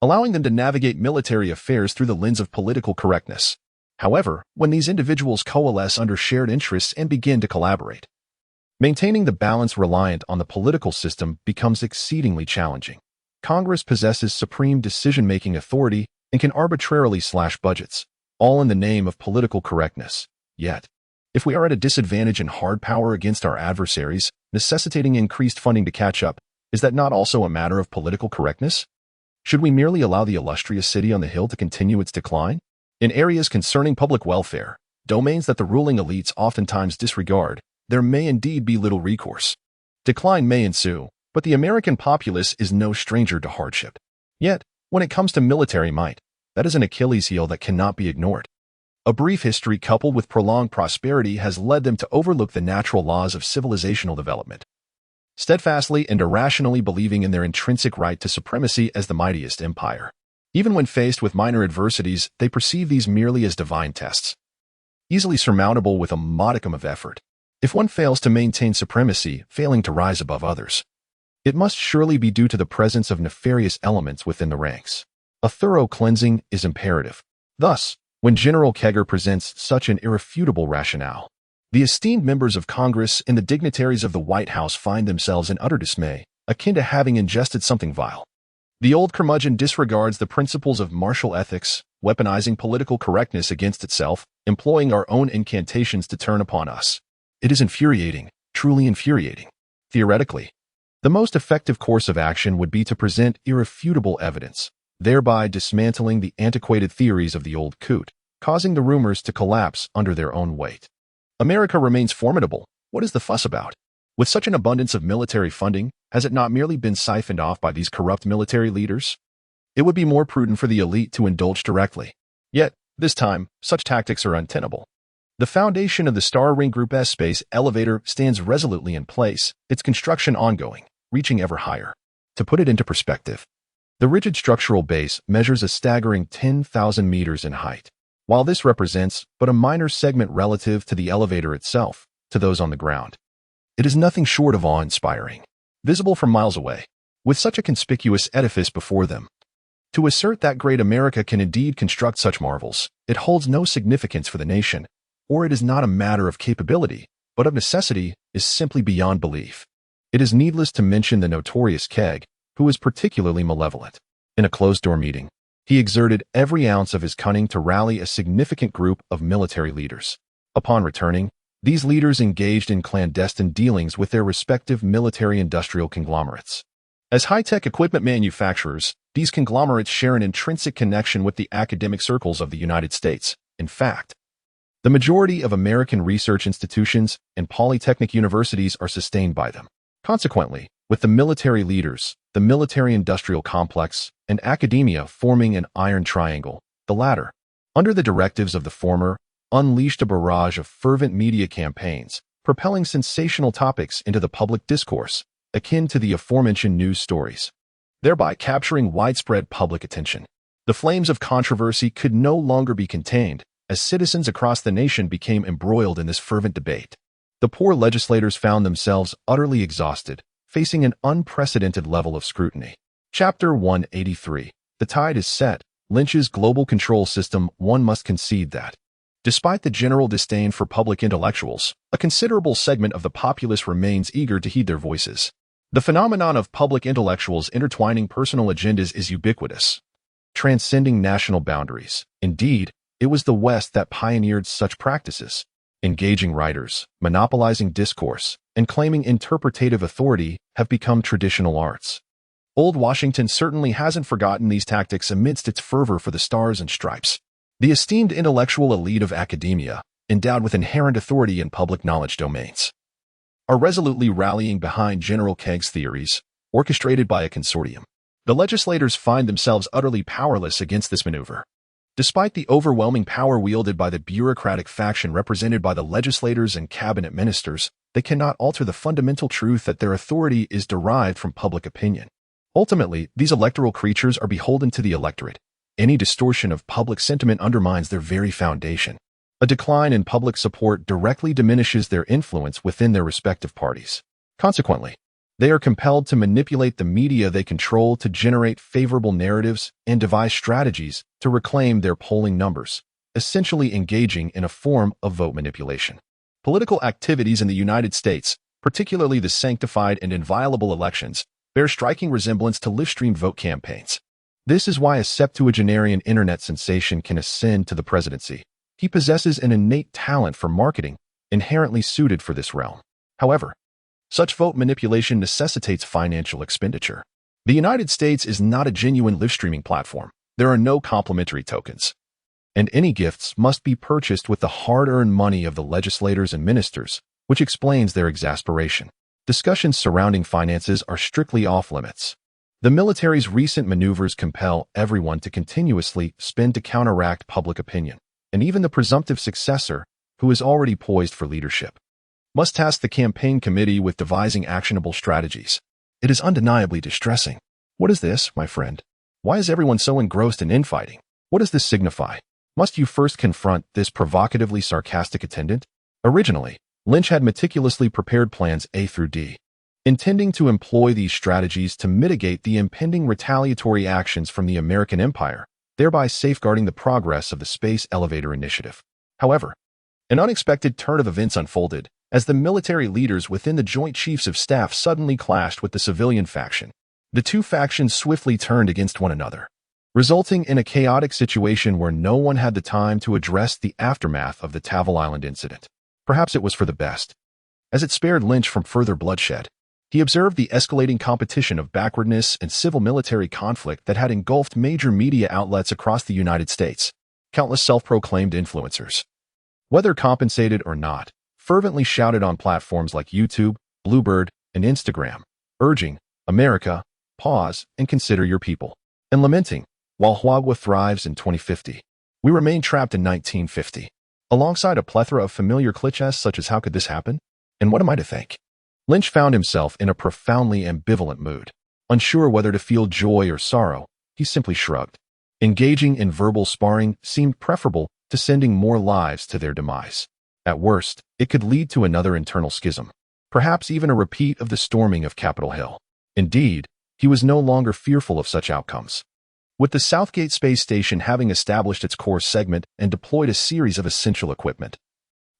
allowing them to navigate military affairs through the lens of political correctness. However, when these individuals coalesce under shared interests and begin to collaborate, maintaining the balance reliant on the political system becomes exceedingly challenging. Congress possesses supreme decision-making authority and can arbitrarily slash budgets, all in the name of political correctness. Yet, if we are at a disadvantage in hard power against our adversaries, necessitating increased funding to catch up, is that not also a matter of political correctness? Should we merely allow the illustrious city on the hill to continue its decline? In areas concerning public welfare, domains that the ruling elites oftentimes disregard, there may indeed be little recourse. Decline may ensue, but the American populace is no stranger to hardship. Yet, when it comes to military might, that is an Achilles heel that cannot be ignored. A brief history coupled with prolonged prosperity has led them to overlook the natural laws of civilizational development, steadfastly and irrationally believing in their intrinsic right to supremacy as the mightiest empire. Even when faced with minor adversities, they perceive these merely as divine tests, easily surmountable with a modicum of effort. If one fails to maintain supremacy, failing to rise above others, it must surely be due to the presence of nefarious elements within the ranks. A thorough cleansing is imperative. Thus, when General Keger presents such an irrefutable rationale, the esteemed members of Congress and the dignitaries of the White House find themselves in utter dismay, akin to having ingested something vile. The old curmudgeon disregards the principles of martial ethics, weaponizing political correctness against itself, employing our own incantations to turn upon us. It is infuriating, truly infuriating. Theoretically, the most effective course of action would be to present irrefutable evidence, thereby dismantling the antiquated theories of the old coot, causing the rumors to collapse under their own weight. America remains formidable. What is the fuss about? With such an abundance of military funding, has it not merely been siphoned off by these corrupt military leaders? It would be more prudent for the elite to indulge directly. Yet, this time, such tactics are untenable. The foundation of the Star Ring Group S space elevator stands resolutely in place, its construction ongoing, reaching ever higher. To put it into perspective, the rigid structural base measures a staggering 10,000 meters in height. While this represents but a minor segment relative to the elevator itself, to those on the ground, it is nothing short of awe-inspiring. Visible from miles away, with such a conspicuous edifice before them. To assert that great America can indeed construct such marvels, it holds no significance for the nation, or it is not a matter of capability, but of necessity, is simply beyond belief. It is needless to mention the notorious Keg, who was particularly malevolent. In a closed-door meeting, he exerted every ounce of his cunning to rally a significant group of military leaders. Upon returning, these leaders engaged in clandestine dealings with their respective military-industrial conglomerates. As high-tech equipment manufacturers, these conglomerates share an intrinsic connection with the academic circles of the United States. In fact, the majority of American research institutions and polytechnic universities are sustained by them. Consequently, with the military leaders, the military-industrial complex, and academia forming an iron triangle, the latter, under the directives of the former, unleashed a barrage of fervent media campaigns, propelling sensational topics into the public discourse, akin to the aforementioned news stories, thereby capturing widespread public attention. The flames of controversy could no longer be contained, as citizens across the nation became embroiled in this fervent debate. The poor legislators found themselves utterly exhausted, facing an unprecedented level of scrutiny. Chapter 183. The tide is set. Lynch's global control system. One must concede that, despite the general disdain for public intellectuals, a considerable segment of the populace remains eager to heed their voices. The phenomenon of public intellectuals intertwining personal agendas is ubiquitous, transcending national boundaries. Indeed, it was the West that pioneered such practices. Engaging writers, monopolizing discourse, and claiming interpretative authority have become traditional arts. Old Washington certainly hasn't forgotten these tactics amidst its fervor for the stars and stripes. The esteemed intellectual elite of academia, endowed with inherent authority in public knowledge domains, are resolutely rallying behind General Keg's theories, orchestrated by a consortium. The legislators find themselves utterly powerless against this maneuver. Despite the overwhelming power wielded by the bureaucratic faction represented by the legislators and cabinet ministers, they cannot alter the fundamental truth that their authority is derived from public opinion. Ultimately, these electoral creatures are beholden to the electorate. Any distortion of public sentiment undermines their very foundation. A decline in public support directly diminishes their influence within their respective parties. Consequently, they are compelled to manipulate the media they control to generate favorable narratives and devise strategies to reclaim their polling numbers, essentially engaging in a form of vote manipulation. Political activities in the United States, particularly the sanctified and inviolable elections, bear striking resemblance to live-streamed vote campaigns. This is why a septuagenarian internet sensation can ascend to the presidency. He possesses an innate talent for marketing, inherently suited for this realm. However, such vote manipulation necessitates financial expenditure. The United States is not a genuine live-streaming platform. There are no complimentary tokens, and any gifts must be purchased with the hard-earned money of the legislators and ministers, which explains their exasperation. Discussions surrounding finances are strictly off-limits. The military's recent maneuvers compel everyone to continuously spend to counteract public opinion, and even the presumptive successor, who is already poised for leadership, must task the campaign committee with devising actionable strategies. It is undeniably distressing. What is this, my friend? Why is everyone so engrossed in infighting? What does this signify? Must you first confront this provocatively sarcastic attendant? Originally, Lynch had meticulously prepared plans A through D, intending to employ these strategies to mitigate the impending retaliatory actions from the American empire, thereby safeguarding the progress of the Space Elevator Initiative. However, an unexpected turn of events unfolded, as the military leaders within the Joint Chiefs of Staff suddenly clashed with the civilian faction. The two factions swiftly turned against one another, resulting in a chaotic situation where no one had the time to address the aftermath of the Tavil Island incident. Perhaps it was for the best, as it spared Lynch from further bloodshed. He observed the escalating competition of backwardness and civil-military conflict that had engulfed major media outlets across the United States. Countless self-proclaimed influencers, whether compensated or not, fervently shouted on platforms like YouTube, Bluebird, and Instagram, urging, "America, pause and consider your people," and lamenting, "While Huagua thrives in 2050, we remain trapped in 1950. Alongside a plethora of familiar cliches such as "How could this happen?" and "What am I to think?" Lynch found himself in a profoundly ambivalent mood. Unsure whether to feel joy or sorrow, he simply shrugged. Engaging in verbal sparring seemed preferable to sending more lives to their demise. At worst, it could lead to another internal schism, perhaps even a repeat of the storming of Capitol Hill. Indeed, he was no longer fearful of such outcomes. With the Southgate space station having established its core segment and deployed a series of essential equipment,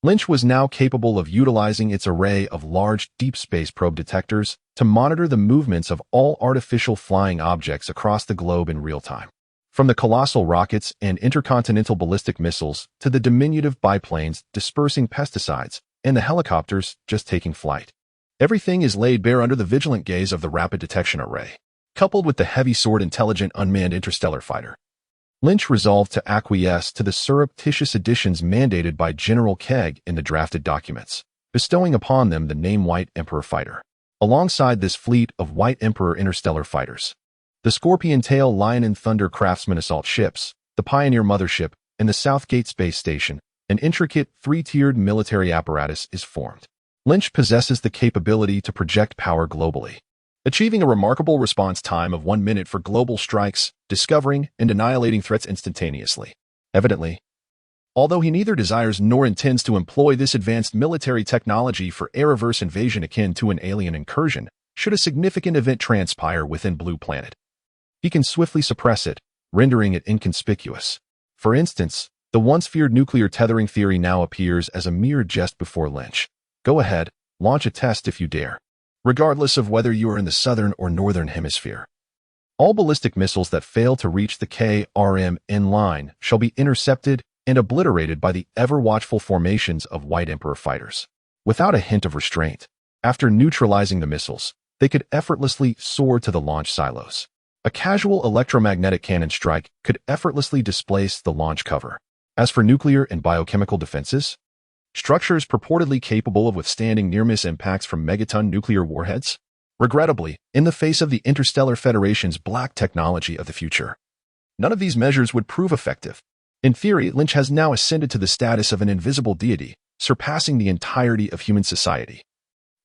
Lynch was now capable of utilizing its array of large deep space probe detectors to monitor the movements of all artificial flying objects across the globe in real time. From the colossal rockets and intercontinental ballistic missiles to the diminutive biplanes dispersing pesticides and the helicopters just taking flight. Everything is laid bare under the vigilant gaze of the rapid detection array. Coupled with the heavy-sword intelligent unmanned interstellar fighter, Lynch resolved to acquiesce to the surreptitious additions mandated by General Kegg in the drafted documents, bestowing upon them the name White Emperor Fighter. Alongside this fleet of White Emperor interstellar fighters, the Scorpion Tail Lion and Thunder Craftsman assault ships, the Pioneer Mothership, and the Southgate Space Station, an intricate three-tiered military apparatus is formed. Lynch possesses the capability to project power globally, achieving a remarkable response time of 1 minute for global strikes, discovering and annihilating threats instantaneously. Evidently, although he neither desires nor intends to employ this advanced military technology for air-reverse invasion akin to an alien incursion, should a significant event transpire within Blue Planet, he can swiftly suppress it, rendering it inconspicuous. For instance, the once-feared nuclear tethering theory now appears as a mere jest before Lynch. Go ahead, launch a test if you dare, regardless of whether you are in the southern or northern hemisphere. All ballistic missiles that fail to reach the KRMN line shall be intercepted and obliterated by the ever-watchful formations of White Emperor fighters. Without a hint of restraint, after neutralizing the missiles, they could effortlessly soar to the launch silos. A casual electromagnetic cannon strike could effortlessly displace the launch cover. As for nuclear and biochemical defenses, structures purportedly capable of withstanding near-miss impacts from megaton nuclear warheads? Regrettably, in the face of the Interstellar Federation's black technology of the future, none of these measures would prove effective. In theory, Lynch has now ascended to the status of an invisible deity, surpassing the entirety of human society,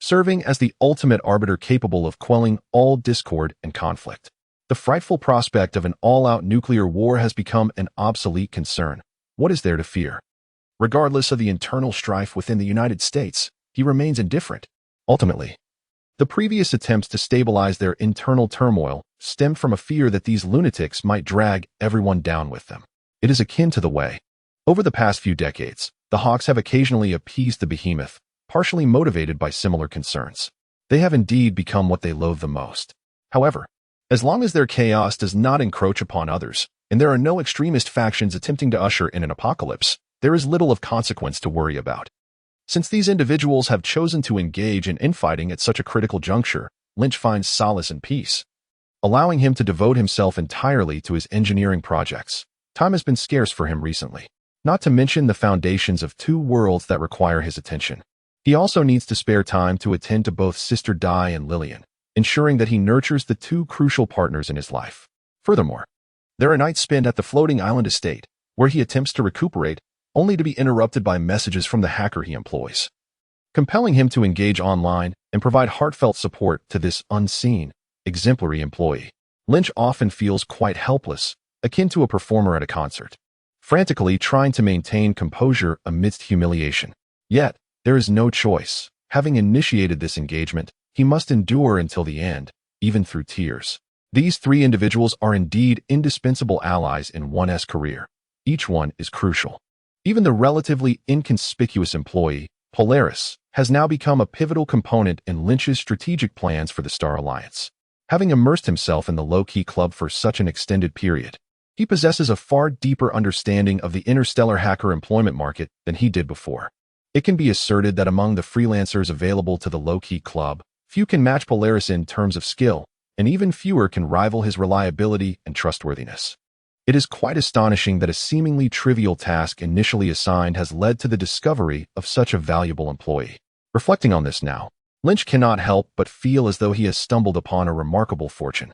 serving as the ultimate arbiter capable of quelling all discord and conflict. The frightful prospect of an all-out nuclear war has become an obsolete concern. What is there to fear? Regardless of the internal strife within the United States, he remains indifferent. Ultimately, the previous attempts to stabilize their internal turmoil stemmed from a fear that these lunatics might drag everyone down with them. It is akin to the way, over the past few decades, the Hawks have occasionally appeased the behemoth, partially motivated by similar concerns. They have indeed become what they loathe the most. However, as long as their chaos does not encroach upon others, and there are no extremist factions attempting to usher in an apocalypse, there is little of consequence to worry about. Since these individuals have chosen to engage in infighting at such a critical juncture, Lynch finds solace in peace, allowing him to devote himself entirely to his engineering projects. Time has been scarce for him recently, not to mention the foundations of 2 worlds that require his attention. He also needs to spare time to attend to both Sister Di and Lillian, ensuring that he nurtures the 2 crucial partners in his life. Furthermore, there are nights spent at the floating island estate, where he attempts to recuperate, only to be interrupted by messages from the hacker he employs, compelling him to engage online and provide heartfelt support to this unseen, exemplary employee. Lynch often feels quite helpless, akin to a performer at a concert, frantically trying to maintain composure amidst humiliation. Yet, there is no choice. Having initiated this engagement, he must endure until the end, even through tears. These 3 individuals are indeed indispensable allies in one's career. Each one is crucial. Even the relatively inconspicuous employee, Polaris, has now become a pivotal component in Lynch's strategic plans for the Star Alliance. Having immersed himself in the low-key club for such an extended period, he possesses a far deeper understanding of the interstellar hacker employment market than he did before. It can be asserted that among the freelancers available to the low-key club, few can match Polaris in terms of skill, and even fewer can rival his reliability and trustworthiness. It is quite astonishing that a seemingly trivial task initially assigned has led to the discovery of such a valuable employee. Reflecting on this now, Lynch cannot help but feel as though he has stumbled upon a remarkable fortune.